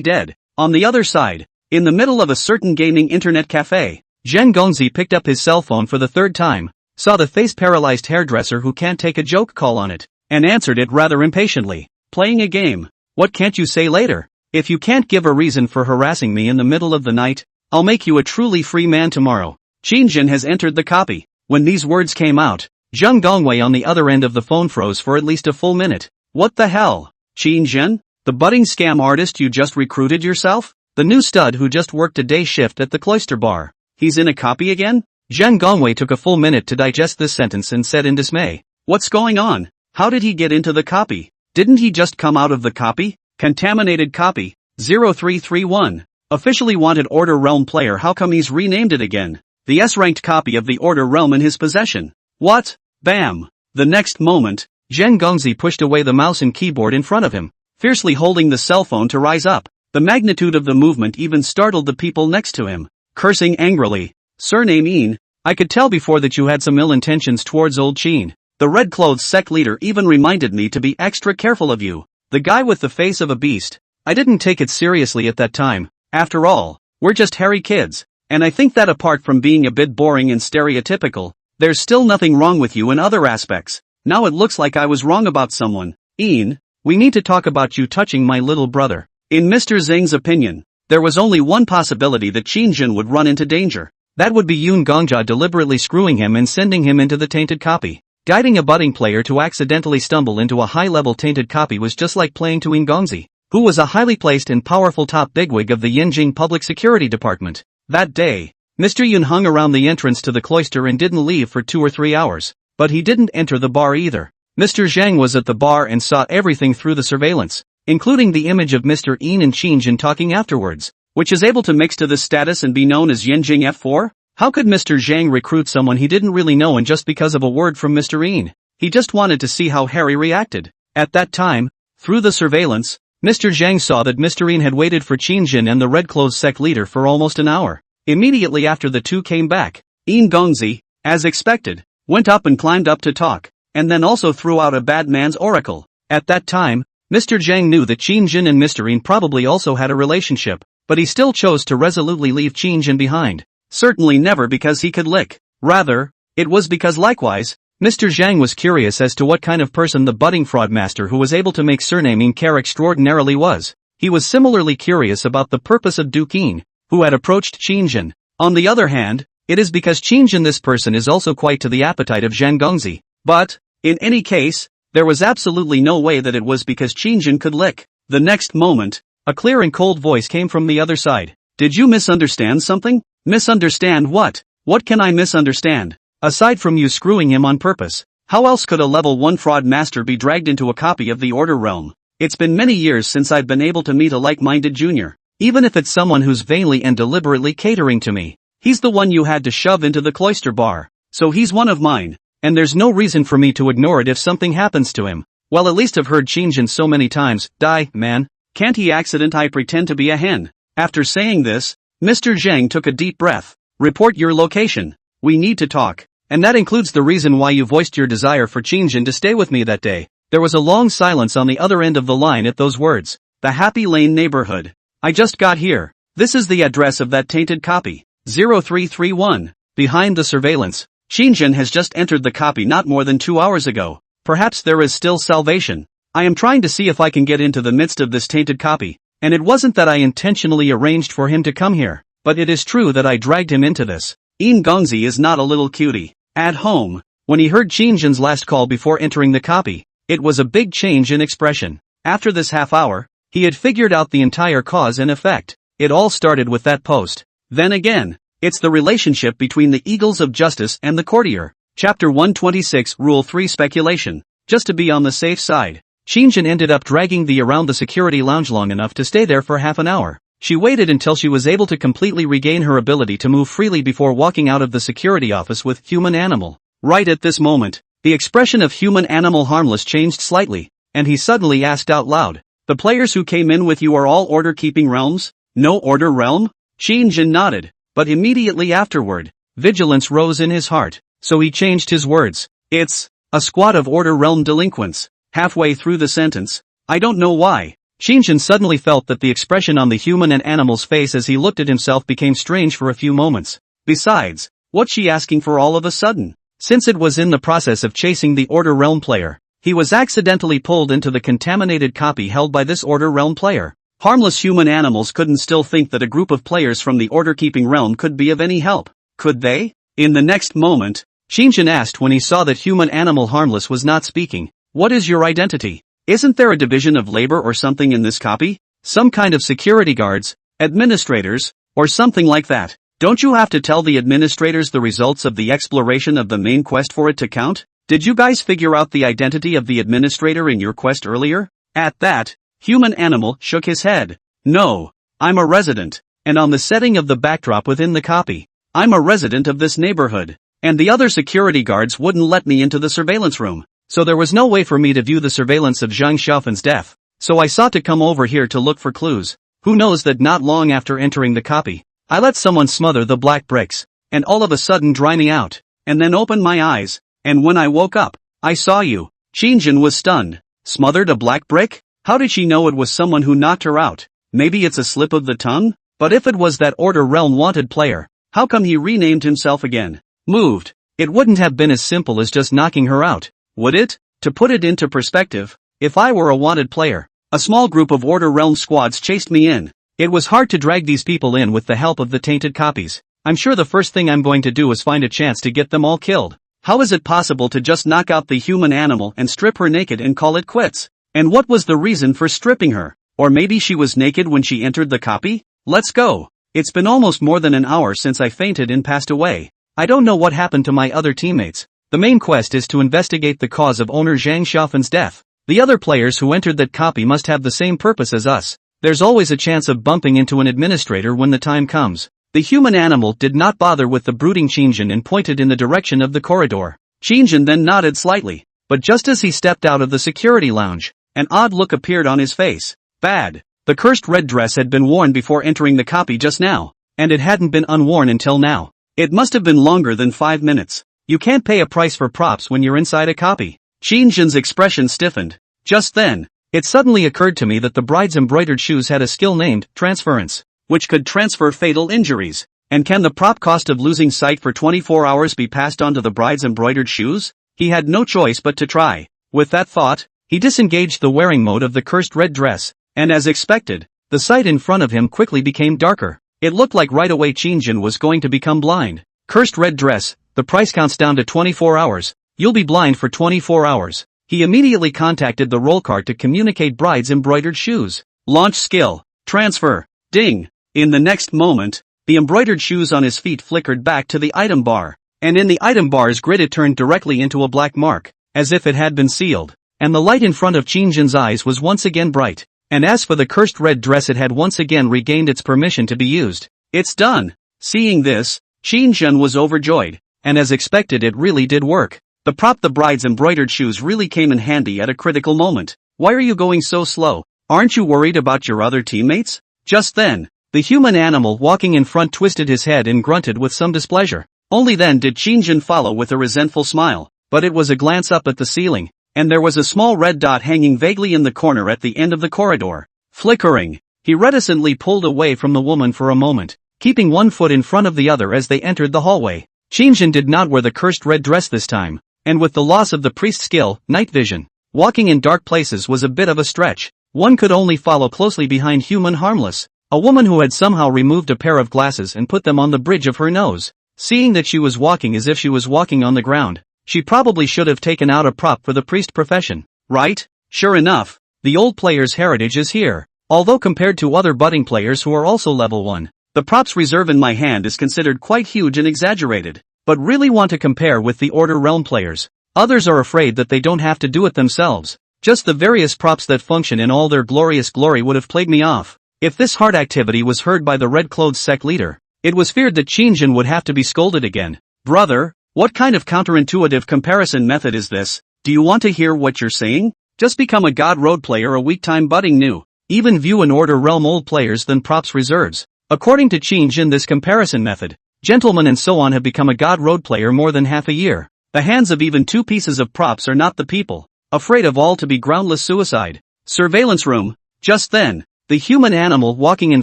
[SPEAKER 2] dead. On the other side, in the middle of a certain gaming internet cafe, Zheng Gongzi picked up his cell phone for the third time, saw the face-paralyzed hairdresser who can't take a joke call on it, and answered it rather impatiently. Playing a game. What can't you say later? If you can't give a reason for harassing me in the middle of the night, I'll make you a truly free man tomorrow. Qin Shang has entered the copy. When these words came out, Zheng Gongwei on the other end of the phone froze for at least a full minute. What the hell? Qin Shang? The budding scam artist you just recruited yourself? The new stud who just worked a day shift at the Cloister Bar. He's in a copy again? Zheng Gongwei took a full minute to digest this sentence and said in dismay. What's going on? How did he get into the copy? Didn't he just come out of the copy? Contaminated copy. 0331. Officially wanted Order Realm player. How come he's renamed it again? The S-ranked copy of the Order Realm in his possession. What? Bam! The next moment, Zheng Gongzi pushed away the mouse and keyboard in front of him, fiercely holding the cell phone to rise up. The magnitude of the movement even startled the people next to him. Cursing angrily. Surname Yin, I could tell before that you had some ill intentions towards old Qin. The red clothes sect leader even reminded me to be extra careful of you. The guy with the face of a beast. I didn't take it seriously at that time. After all, we're just hairy kids. And I think that apart from being a bit boring and stereotypical, there's still nothing wrong with you in other aspects. Now it looks like I was wrong about someone. Yin, we need to talk about you touching my little brother. In Mr. Zheng's opinion, there was only one possibility that Qin Shang would run into danger. That would be Yun Gongjia deliberately screwing him and sending him into the tainted copy. Guiding a budding player to accidentally stumble into a high-level tainted copy was just like playing to Yin Gongzi, who was a highly placed and powerful top bigwig of the Yanjing Public Security Department. That day, Mr. Yun hung around the entrance to the cloister and didn't leave for 2 or 3 hours. But he didn't enter the bar either. Mr. Zhang was at the bar and saw everything through the surveillance, including the image of Mr. Yin and Qin Shang talking afterwards, which is able to mix to this status and be known as Yanjing F4? How could Mr. Zhang recruit someone he didn't really know and just because of a word from Mr. Yin? He just wanted to see how Harry reacted. At that time, through the surveillance, Mr. Zhang saw that Mr. Yin had waited for Qin Shang and the Red Clothes sect leader for almost an hour. Immediately after the two came back, Yin Gongzi, as expected, went up and climbed up to talk, and then also threw out a bad man's oracle. At that time, Mr. Zhang knew that Qin Shang and Mr. Yin probably also had a relationship, but he still chose to resolutely leave Qin Shang behind. Certainly never because he could lick. Rather, it was because likewise, Mr. Zhang was curious as to what kind of person the budding fraudmaster who was able to make surnaming care extraordinarily was. He was similarly curious about the purpose of Du Qin, who had approached Qin. On the other hand, it is because Qin this person is also quite to the appetite of Zhang Gongzi. But, in any case, there was absolutely no way that it was because Qin could lick. The next moment, a clear and cold voice came from the other side. Did you misunderstand something? Misunderstand what? What can I misunderstand? Aside from you screwing him on purpose, how else could a level 1 fraud master be dragged into a copy of the Order Realm? It's been many years since I've been able to meet a like-minded junior. Even if it's someone who's vainly and deliberately catering to me. He's the one you had to shove into the cloister bar. So he's one of mine. And there's no reason for me to ignore it if something happens to him. Well, at least I've heard Qin so many times, die, man. Can't he accident I pretend to be a hen? After saying this, Mr. Zhang took a deep breath. Report your location. We need to talk. And that includes the reason why you voiced your desire for Qin to stay with me that day. There was a long silence on the other end of the line at those words. The Happy Lane neighborhood. I just got here. This is the address of that tainted copy. 0331. Behind the surveillance. Qin has just entered the copy not more than 2 hours ago. Perhaps there is still salvation. I am trying to see if I can get into the midst of this tainted copy. And it wasn't that I intentionally arranged for him to come here. But it is true that I dragged him into this. Yin Gongzi is not a little cutie. At home, when he heard Qin's last call before entering the copy, it was a big change in expression. After this half hour, he had figured out the entire cause and effect. It all started with that post. Then again, it's the relationship between the Eagles of Justice and the courtier. Chapter 126 Rule 3 Speculation. Just to be on the safe side, Qin ended up dragging the around the security lounge long enough to stay there for half an hour. She waited until she was able to completely regain her ability to move freely before walking out of the security office with human animal. Right at this moment, the expression of human animal harmless changed slightly, and he suddenly asked out loud, the players who came in with you are all order-keeping realms? No order realm? Qin nodded, but immediately afterward, vigilance rose in his heart, so he changed his words. It's a squad of order realm delinquents. Halfway through the sentence, I don't know why, Qin suddenly felt that the expression on the human and animal's face as he looked at himself became strange for a few moments. Besides, what's she asking for all of a sudden? Since it was in the process of chasing the Order Realm player, he was accidentally pulled into the contaminated copy held by this Order Realm player. Harmless human animals couldn't still think that a group of players from the order-keeping realm could be of any help, could they? In the next moment, Qin asked when he saw that human animal harmless was not speaking, what is your identity? Isn't there a division of labor or something in this copy? Some kind of security guards, administrators, or something like that? Don't you have to tell the administrators the results of the exploration of the main quest for it to count? Did you guys figure out the identity of the administrator in your quest earlier? At that, human animal shook his head. No, I'm a resident, and on the setting of the backdrop within the copy, I'm a resident of this neighborhood, and the other security guards wouldn't let me into the surveillance room, so there was no way for me to view the surveillance of Zhang Xiaofen's death, so I sought to come over here to look for clues. Who knows that not long after entering the copy, I let someone smother the black bricks, and all of a sudden dry me out, and then opened my eyes, and when I woke up, I saw you. Qin was stunned. Smothered a black brick? How did she know it was someone who knocked her out? Maybe it's a slip of the tongue? But if it was that Order Realm wanted player, how come he renamed himself again? Moved. It wouldn't have been as simple as just knocking her out, would it? To put it into perspective, if I were a wanted player, a small group of Order Realm squads chased me in. It was hard to drag these people in with the help of the tainted copies. I'm sure the first thing I'm going to do is find a chance to get them all killed. How is it possible to just knock out the human animal and strip her naked and call it quits? And what was the reason for stripping her? Or maybe she was naked when she entered the copy? Let's go. It's been almost more than an hour since I fainted and passed away. I don't know what happened to my other teammates. The main quest is to investigate the cause of owner Zhang Xiaofen's death. The other players who entered that copy must have the same purpose as us. There's always a chance of bumping into an administrator when the time comes. The human animal did not bother with the brooding Qin and pointed in the direction of the corridor. Qin then nodded slightly, but just as he stepped out of the security lounge, an odd look appeared on his face. Bad. The cursed red dress had been worn before entering the copy just now, and it hadn't been unworn until now. It must have been longer than 5 minutes. You can't pay a price for props when you're inside a copy. Qin's expression stiffened. Just then, it suddenly occurred to me that the bride's embroidered shoes had a skill named transference, which could transfer fatal injuries. And can the prop cost of losing sight for 24 hours be passed on to the bride's embroidered shoes? He had no choice but to try. With that thought, he disengaged the wearing mode of the cursed red dress, and as expected, the sight in front of him quickly became darker. It looked like right away Qinjin was going to become blind. Cursed red dress, the price counts down to 24 hours. You'll be blind for 24 hours. He immediately contacted the roll cart to communicate bride's embroidered shoes.
[SPEAKER 1] Launch skill. Transfer. Ding. In the next moment, the embroidered shoes on his feet flickered back to the item bar. And in the item bar's grid it turned directly into a black mark, as if it had been sealed. And the light in front of Qinjin's eyes was once again bright. And as for the cursed red dress, it had once again regained its permission to be used. It's done. Seeing this, Qinjin was overjoyed. And as expected, it really did work. The bride's embroidered shoes really came in handy at a critical moment. Why are you going so slow? Aren't you worried about your other teammates? Just then, the human animal walking in front twisted his head and grunted with some displeasure. Only then did Qinjin follow with a resentful smile. But it was a glance up at the ceiling, and there was a small red dot hanging vaguely in the corner at the end of the corridor. Flickering, he reticently pulled away from the woman for a moment, keeping one foot in front of the other as they entered the hallway. Qinjin did not wear the cursed red dress this time, and with the loss of the priest's skill, night vision, walking in dark places was a bit of a stretch. One could only follow closely behind human harmless, a woman who had somehow removed a pair of glasses and put them on the bridge of her nose. Seeing that she was walking as if she was walking on the ground, she probably should have taken out a prop for the priest profession, right? Sure enough, the old player's heritage is here. Although compared to other budding players who are also level 1, the props reserve in my hand is considered quite huge and exaggerated. But really want to compare with the Order Realm players. Others are afraid that they don't have to do it themselves. Just the various props that function in all their glorious glory would have plagued me off. If this hard activity was heard by the red-clothed sect leader, it was feared that Qinjin would have to be scolded again. Brother, what kind of counterintuitive comparison method is this? Do you want to hear what you're saying? Just become a God Road player a week time budding new. Even view an Order Realm old players than props reserves. According to Qinjin, this comparison method, gentlemen and so on have become a God Road player more than half a year. The hands of even 2 pieces of props are not the people. Afraid of all to be groundless suicide. Surveillance room. Just then, the human animal walking in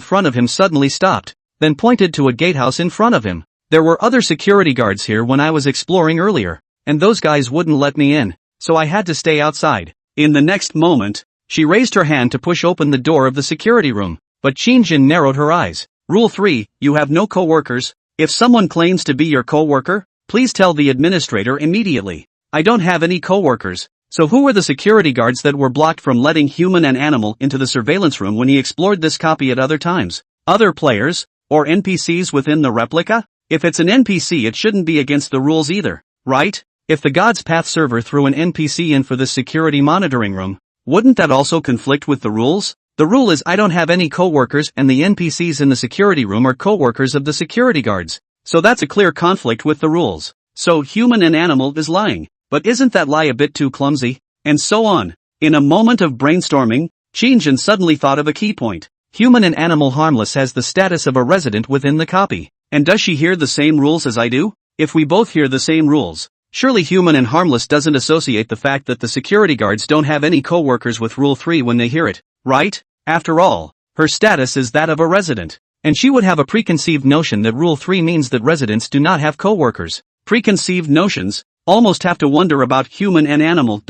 [SPEAKER 1] front of him suddenly stopped, then pointed to a gatehouse in front of him. There were other security guards here when I was exploring earlier, and those guys wouldn't let me in, so I had to stay outside. In the next moment, she raised her hand to push open the door of the security room, but Qinjin narrowed her eyes. Rule 3, you have no co-workers. If someone claims to be your co-worker, please tell the administrator immediately. I don't have any co-workers. So who were the security guards that were blocked from letting human and animal into the surveillance room when he explored this copy at other times? Other players? Or NPCs within the replica? If it's an NPC, it shouldn't be against the rules either, right? If the God's Path server threw an NPC in for the security monitoring room, wouldn't that also conflict with the rules? The rule is I don't have any co-workers and the NPCs in the security room are co-workers of the security guards. So that's a clear conflict with the rules. So human and animal is lying. But isn't that lie a bit too clumsy? And so on. In a moment of brainstorming, Qinjin suddenly thought of a key point. Human and animal harmless has the status of a resident within the copy. And does she hear the same rules as I do? If we both hear the same rules, surely human and harmless doesn't associate the fact that the security guards don't have any co-workers with Rule 3 when they hear it, right? After all, her status is that of a resident. And she would have a preconceived notion that Rule 3 means that residents do not have co-workers. Preconceived notions? Almost have to wonder about human and animal.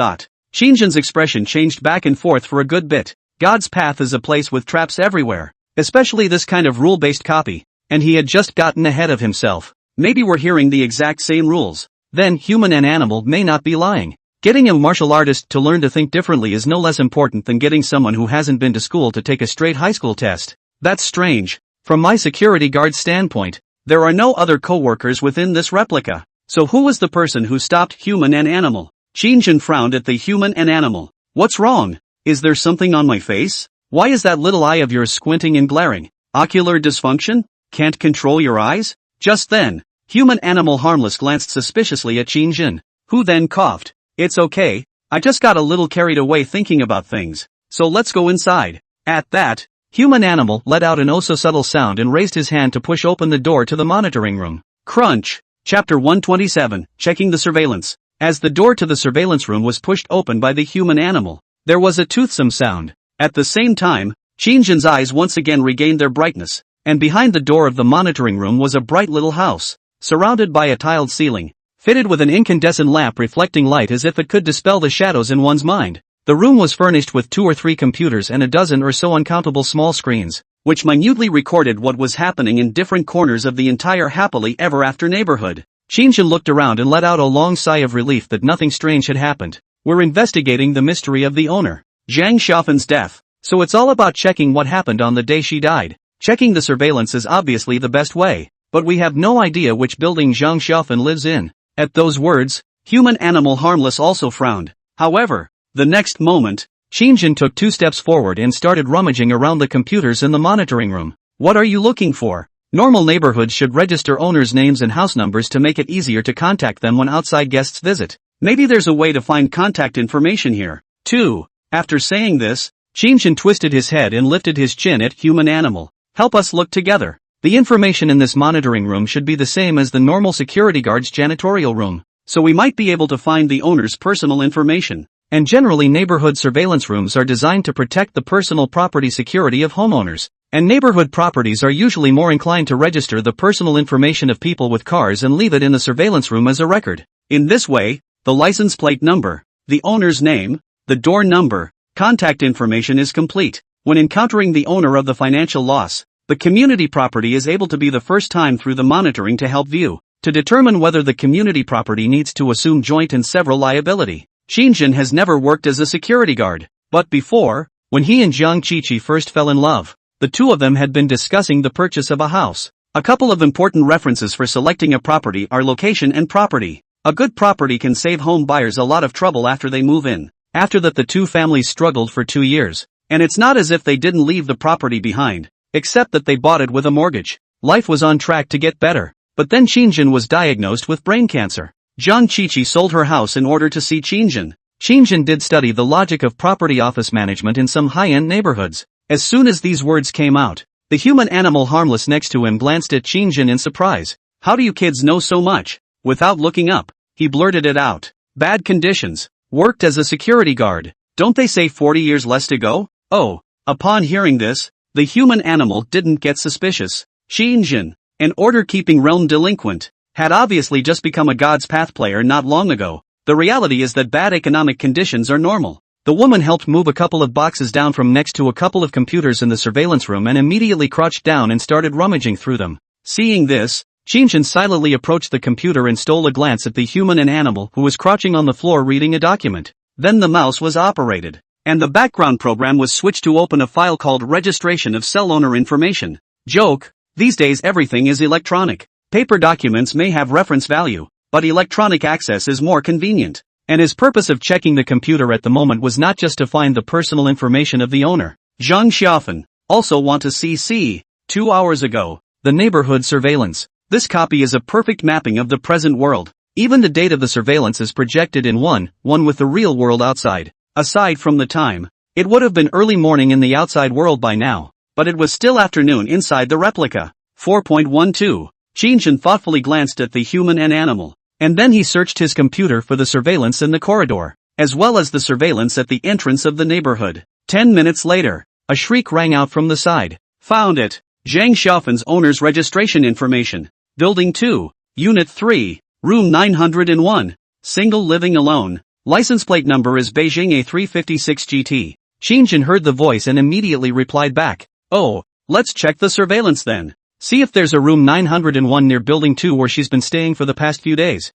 [SPEAKER 1] Qinjin's expression changed back and forth for a good bit. God's Path is a place with traps everywhere, especially this kind of rule-based copy, and he had just gotten ahead of himself. Maybe we're hearing the exact same rules. Then human and animal may not be lying. Getting a martial artist to learn to think differently is no less important than getting someone who hasn't been to school to take a straight high school test. That's strange. From my security guard's standpoint, there are no other co-workers within this replica. So who was the person who stopped human and animal? Qinjin frowned at the human and animal. What's wrong? Is there something on my face? Why is that little eye of yours squinting and glaring? Ocular dysfunction? Can't control your eyes? Just then, human animal harmless glanced suspiciously at Qinjin, who then coughed. It's okay, I just got a little carried away thinking about things. So let's go inside. At that, human animal let out an oh-so-subtle sound and raised his hand to push open the door to the monitoring room. Crunch. Chapter 127, Checking the Surveillance. As the door to the surveillance room was pushed open by the human animal, there was a toothsome sound. At the same time, Qinjin's eyes once again regained their brightness, and behind the door of the monitoring room was a bright little house, surrounded by a tiled ceiling, fitted with an incandescent lamp reflecting light as if it could dispel the shadows in one's mind. The room was furnished with 2 or 3 computers and a dozen or so uncountable small screens, which minutely recorded what was happening in different corners of the entire happily ever after neighborhood.
[SPEAKER 2] Qin Shang looked around and let out a long sigh of relief that nothing strange had happened. We're investigating the mystery of the owner,
[SPEAKER 1] Zhang Xiaofen's death.
[SPEAKER 2] So it's all about checking what happened on the day she died. Checking the surveillance is obviously the best way, but we have no idea which building Zhang Xiaofen lives in. At those words,
[SPEAKER 1] Human Animal Harmless also frowned. However, the next moment,
[SPEAKER 2] Qin Shang took 2 steps forward and started rummaging around the computers in the monitoring room.
[SPEAKER 1] What are you looking for?
[SPEAKER 2] Normal neighborhoods should register owners' names and house numbers to make it easier to contact them when outside guests visit.
[SPEAKER 1] Maybe there's a way to find contact information here, too. After saying this,
[SPEAKER 2] Qin Shang twisted his head and lifted his chin at Human Animal.
[SPEAKER 1] Help us look together.
[SPEAKER 2] The information in this monitoring room should be the same as the normal security guard's janitorial room,
[SPEAKER 1] so we might be able to find the owner's personal information.
[SPEAKER 2] And generally neighborhood surveillance rooms are designed to protect the personal property security of homeowners. And neighborhood properties are usually more inclined to register the personal information of people with cars and leave it in the surveillance room as a record.
[SPEAKER 1] In this way, the license plate number, the owner's name, the door number, contact information is complete. When encountering the owner of the financial loss, the community property is able to be the first time through the monitoring to help view, to determine whether the community property needs to assume joint and several liability. Qin Shang has never worked as a security guard, but before,
[SPEAKER 2] when he and Jiang Qiqi first fell in love, the two of them had been discussing the purchase of a house.
[SPEAKER 1] A couple of important references for selecting a property are location and property. A good property can save home buyers a lot of trouble after they move in.
[SPEAKER 2] After that, the two families struggled for 2 years.
[SPEAKER 1] And it's not as if they didn't leave the property behind, except that they bought it with a mortgage.
[SPEAKER 2] Life was on track to get better. But then Qin Shang was diagnosed with brain cancer.
[SPEAKER 1] Jiang Qiqi sold her house in order to see Qin Shang.
[SPEAKER 2] Qin Shang did study the logic of property office management in some high-end neighborhoods. As soon as these words came out, the Human Animal Harmless next to him glanced at Qin Shang in surprise.
[SPEAKER 1] How do you kids know so much? Without looking up, he blurted it out. Bad conditions. Worked as a security guard. Don't they say 40 years less to go? Oh. Upon hearing this, the human animal didn't get suspicious. Qin Shang, an order-keeping realm delinquent, had obviously just become a God's Path player not long ago. The reality is that bad economic conditions are normal.
[SPEAKER 2] The woman helped move a couple of boxes down from next to a couple of computers in the surveillance room and immediately crouched down and started rummaging through them.
[SPEAKER 1] Seeing this,
[SPEAKER 2] Qin Shang silently approached the computer and stole a glance at the human and animal who was crouching on the floor reading a document.
[SPEAKER 1] Then the mouse was operated, and the background program was switched to open a file called Registration of Cell Owner Information. Joke, these days everything is electronic. Paper documents may have reference value, but electronic access is more convenient.
[SPEAKER 2] And his purpose of checking the computer at the moment was not just to find the personal information of the owner.
[SPEAKER 1] Zhang Xiaofen, also want to see 2 hours ago,
[SPEAKER 2] the neighborhood surveillance.
[SPEAKER 1] This copy is a perfect mapping of the present world.
[SPEAKER 2] Even the date of the surveillance is projected in one with the real world outside.
[SPEAKER 1] Aside from the time,
[SPEAKER 2] it would have been early morning in the outside world by now,
[SPEAKER 1] but it was still afternoon inside the replica. 4.12. Qin Shang thoughtfully glanced at the human and animal,
[SPEAKER 2] and then he searched his computer for the surveillance in the corridor,
[SPEAKER 1] as well as the surveillance at the entrance of the neighborhood. 10 minutes later,
[SPEAKER 2] a shriek rang out from the side.
[SPEAKER 1] Found it. Zhang Xiaofen's owner's registration information. Building 2, Unit 3, Room 901, Single living alone. License plate number is Beijing A356 GT.
[SPEAKER 2] Qin Shang heard the voice and immediately replied back.
[SPEAKER 1] Oh, let's check the surveillance then.
[SPEAKER 2] See if there's a room 901 near Building 2 where she's been staying for the past few days.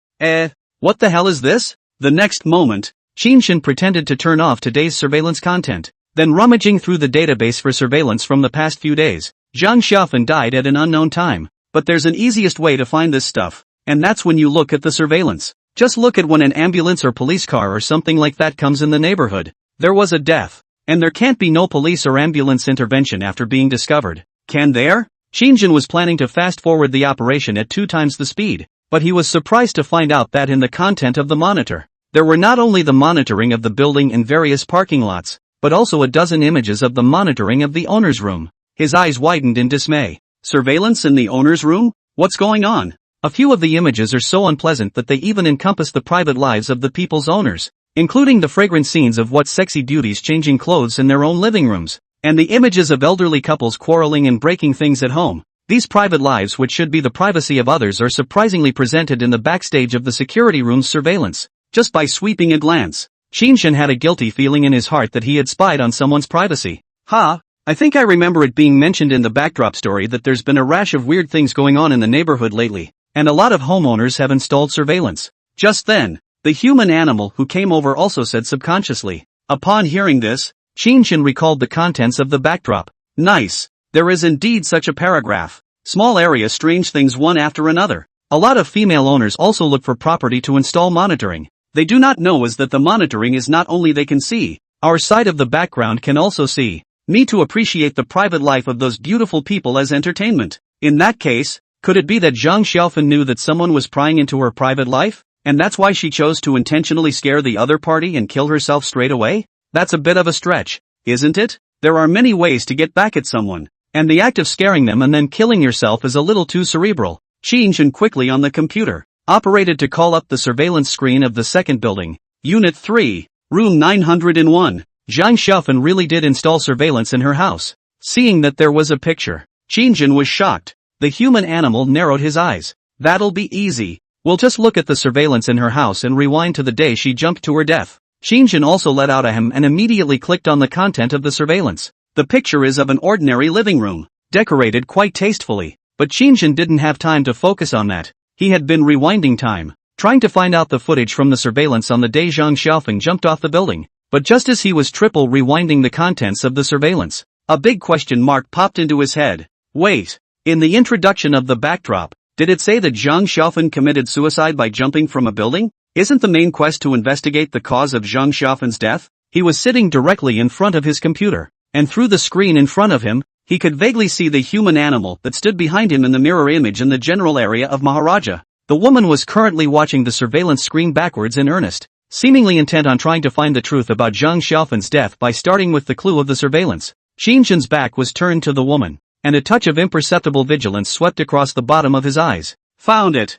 [SPEAKER 1] What the hell is this? The next moment,
[SPEAKER 2] Qin Shang pretended to turn off today's surveillance content, then rummaging through the database for surveillance from the past few days.
[SPEAKER 1] Zhang Xiaofen died at an unknown time. But there's an easiest way to find this stuff, and that's when you look at the surveillance. Just look at when an ambulance or police car or something like that comes in the neighborhood. There was a death, and there can't be no police or ambulance intervention after being discovered. Can there?
[SPEAKER 2] Qin Shang was planning to fast-forward the operation at 2 times the speed, but he was surprised to find out that in the content of the monitor, there were not only the monitoring of the building and various parking lots, but also a dozen images of the monitoring of the owner's room. His eyes widened in dismay.
[SPEAKER 1] Surveillance in the owner's room? What's going on?
[SPEAKER 2] A few of the images are so unpleasant that they even encompass the private lives of the people's owners, including the fragrant scenes of what sexy beauties changing clothes in their own living rooms, and the images of elderly couples quarreling and breaking things at home. These private lives, which should be the privacy of others, are surprisingly presented in the backstage of the security room's surveillance.
[SPEAKER 1] Just by sweeping a glance,
[SPEAKER 2] Qin Shang had a guilty feeling in his heart that he had spied on someone's privacy.
[SPEAKER 1] Ha!
[SPEAKER 2] I think I remember it being mentioned in the backdrop story that there's been a rash of weird things going on in the neighborhood lately, and a lot of homeowners have installed surveillance. Just then, the human animal who came over also said subconsciously. Upon hearing this, Qin Shang recalled the contents of the backdrop. Nice. There is indeed such a paragraph. Small area strange things one after another. A lot of female owners also look for property to install monitoring. They do not know is that the monitoring is not only they can see, our side of the background can also see. Me to appreciate the private life of those beautiful people as entertainment. In that case, could it be that Zhang Xiaofan knew that someone was prying into her private life, and that's why she chose to intentionally scare the other party and kill herself straight away? That's a bit of a stretch, isn't it? There are many ways to get back at someone, and the act of scaring them and then killing yourself is a little too cerebral. Qin Shang quickly on the computer, operated to call up the surveillance screen of the second building, Unit 3, Room 901. Zhang Xiaofan really did install surveillance in her house. Seeing that there was a picture, Qin Shang was shocked. The human animal narrowed his eyes. That'll be easy. We'll just look at the surveillance in her house and rewind to the day she jumped to her death. Qin Shang also let out a hem and immediately clicked on the content of the surveillance. The picture is of an ordinary living room, decorated quite tastefully, but Qin Shang didn't have time to focus on that. He had been rewinding time, trying to find out the footage from the surveillance on the day Zhang Xiaofan jumped off the building. But just as he was triple rewinding the contents of the surveillance, a big question mark popped into his head. Wait, in the introduction of the backdrop, did it say that Zhang Xiaofan committed suicide by jumping from a building? Isn't the main quest to investigate the cause of Zhang Xiaofan's death? He was sitting directly in front of his computer, and through the screen in front of him, he could vaguely see the human animal that stood behind him in the mirror image in the general area of Maharaja. The woman was currently watching the surveillance screen backwards in earnest, seemingly intent on trying to find the truth about Zhang Xiaofan's death by starting with the clue of the surveillance. Qin Shang's back was turned to the woman, and a touch of imperceptible vigilance swept across the bottom of his eyes. Found it,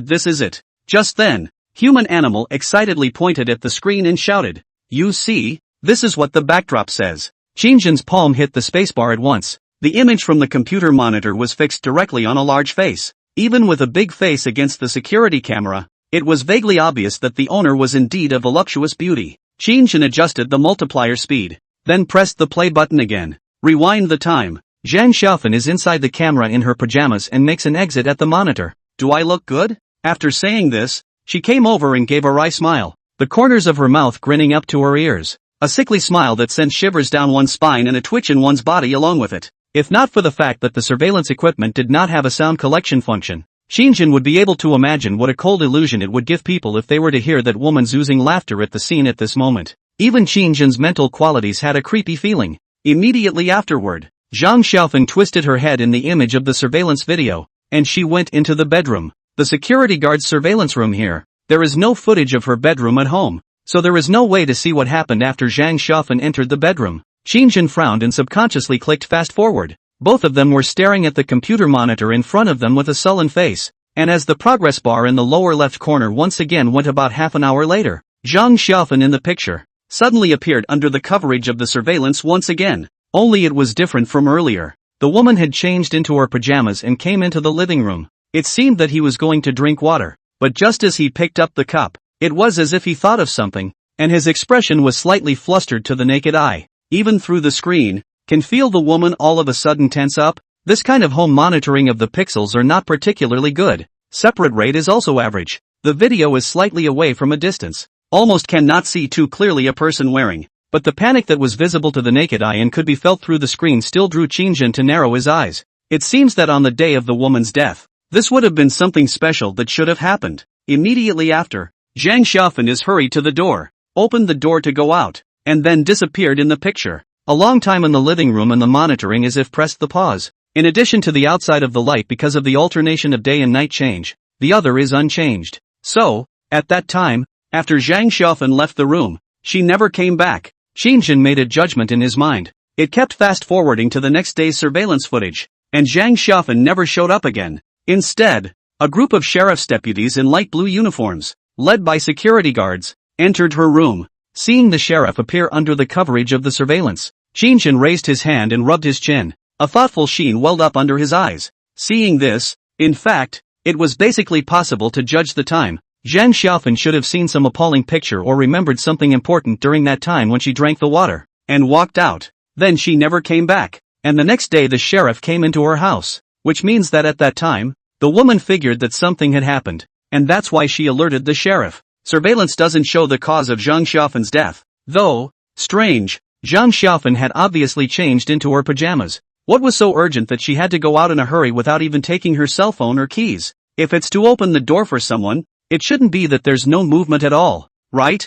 [SPEAKER 2] this is it. Just then, human animal excitedly pointed at the screen and shouted, "You see, this is what the backdrop says." Qin Shang's palm hit the spacebar at once. The image from the computer monitor was fixed directly on a large face. Even with a big face against the security camera, it was vaguely obvious that the owner was indeed of voluptuous beauty. Qin Shang adjusted the multiplier speed, then pressed the play button again. Rewind the time. Zhang Xiaofan is inside the camera in her pajamas and makes an exit at the monitor. Do I look good? After saying this, she came over and gave a wry smile, the corners of her mouth grinning up to her ears. A sickly smile that sent shivers down one's spine and a twitch in one's body along with it. If not for the fact that the surveillance equipment did not have a sound collection function, Qin Shang would be able to imagine what a cold illusion it would give people if they were to hear that woman's oozing laughter at the scene at this moment. Even Qin Shang's mental qualities had a creepy feeling. Immediately afterward, Zhang Xiaofan twisted her head in the image of the surveillance video, and she went into the bedroom. The security guard's surveillance room here. There is no footage of her bedroom at home, so there is no way to see what happened after Zhang Xiaofan entered the bedroom. Qin Shang frowned and subconsciously clicked fast forward. Both of them were staring at the computer monitor in front of them with a sullen face, and as the progress bar in the lower left corner once again went about half an hour later, Zhang Xiaofan in the picture suddenly appeared under the coverage of the surveillance once again. Only it was different from earlier. The woman had changed into her pajamas and came into the living room. It seemed that he was going to drink water, but just as he picked up the cup, it was as if he thought of something, and his expression was slightly flustered to the naked eye. Even through the screen, can feel the woman all of a sudden tense up. This kind of home monitoring of the pixels are not particularly good. Separate rate is also average. The video is slightly away from a distance. Almost cannot see too clearly a person wearing. But the panic that was visible to the naked eye and could be felt through the screen still drew Qin Shang to narrow his eyes. It seems that on the day of the woman's death, this would have been something special that should have happened. Immediately after, Zhang Xiaofan is hurried to the door, opened the door to go out, and then disappeared in the picture. A long time in the living room and the monitoring as if pressed the pause. In addition to the outside of the light because of the alternation of day and night change, the other is unchanged. So, at that time, after Zhang Xiaofan left the room, she never came back. Qin Shang made a judgment in his mind. It kept fast forwarding to the next day's surveillance footage, and Zhang Xiaofan never showed up again. Instead, a group of sheriff's deputies in light blue uniforms, led by security guards, entered her room. Seeing the sheriff appear under the coverage of the surveillance, Qin Shang raised his hand and rubbed his chin. A thoughtful sheen welled up under his eyes. Seeing this, in fact, it was basically possible to judge the time. Zhang Xiaofan should have seen some appalling picture or remembered something important during that time when she drank the water, and walked out.
[SPEAKER 1] Then she never came back. And the next day the sheriff came into her house, which means that at that time, the woman figured that something had happened, and that's why she alerted the sheriff. Surveillance doesn't show the cause of Zhang Xiaofen's death, though. Strange, Zhang Xiaofen had obviously changed into her pajamas. What was so urgent that she had to go out in a hurry without even taking her cell phone or keys? If it's to open the door for someone, it shouldn't be that there's no movement at all, right?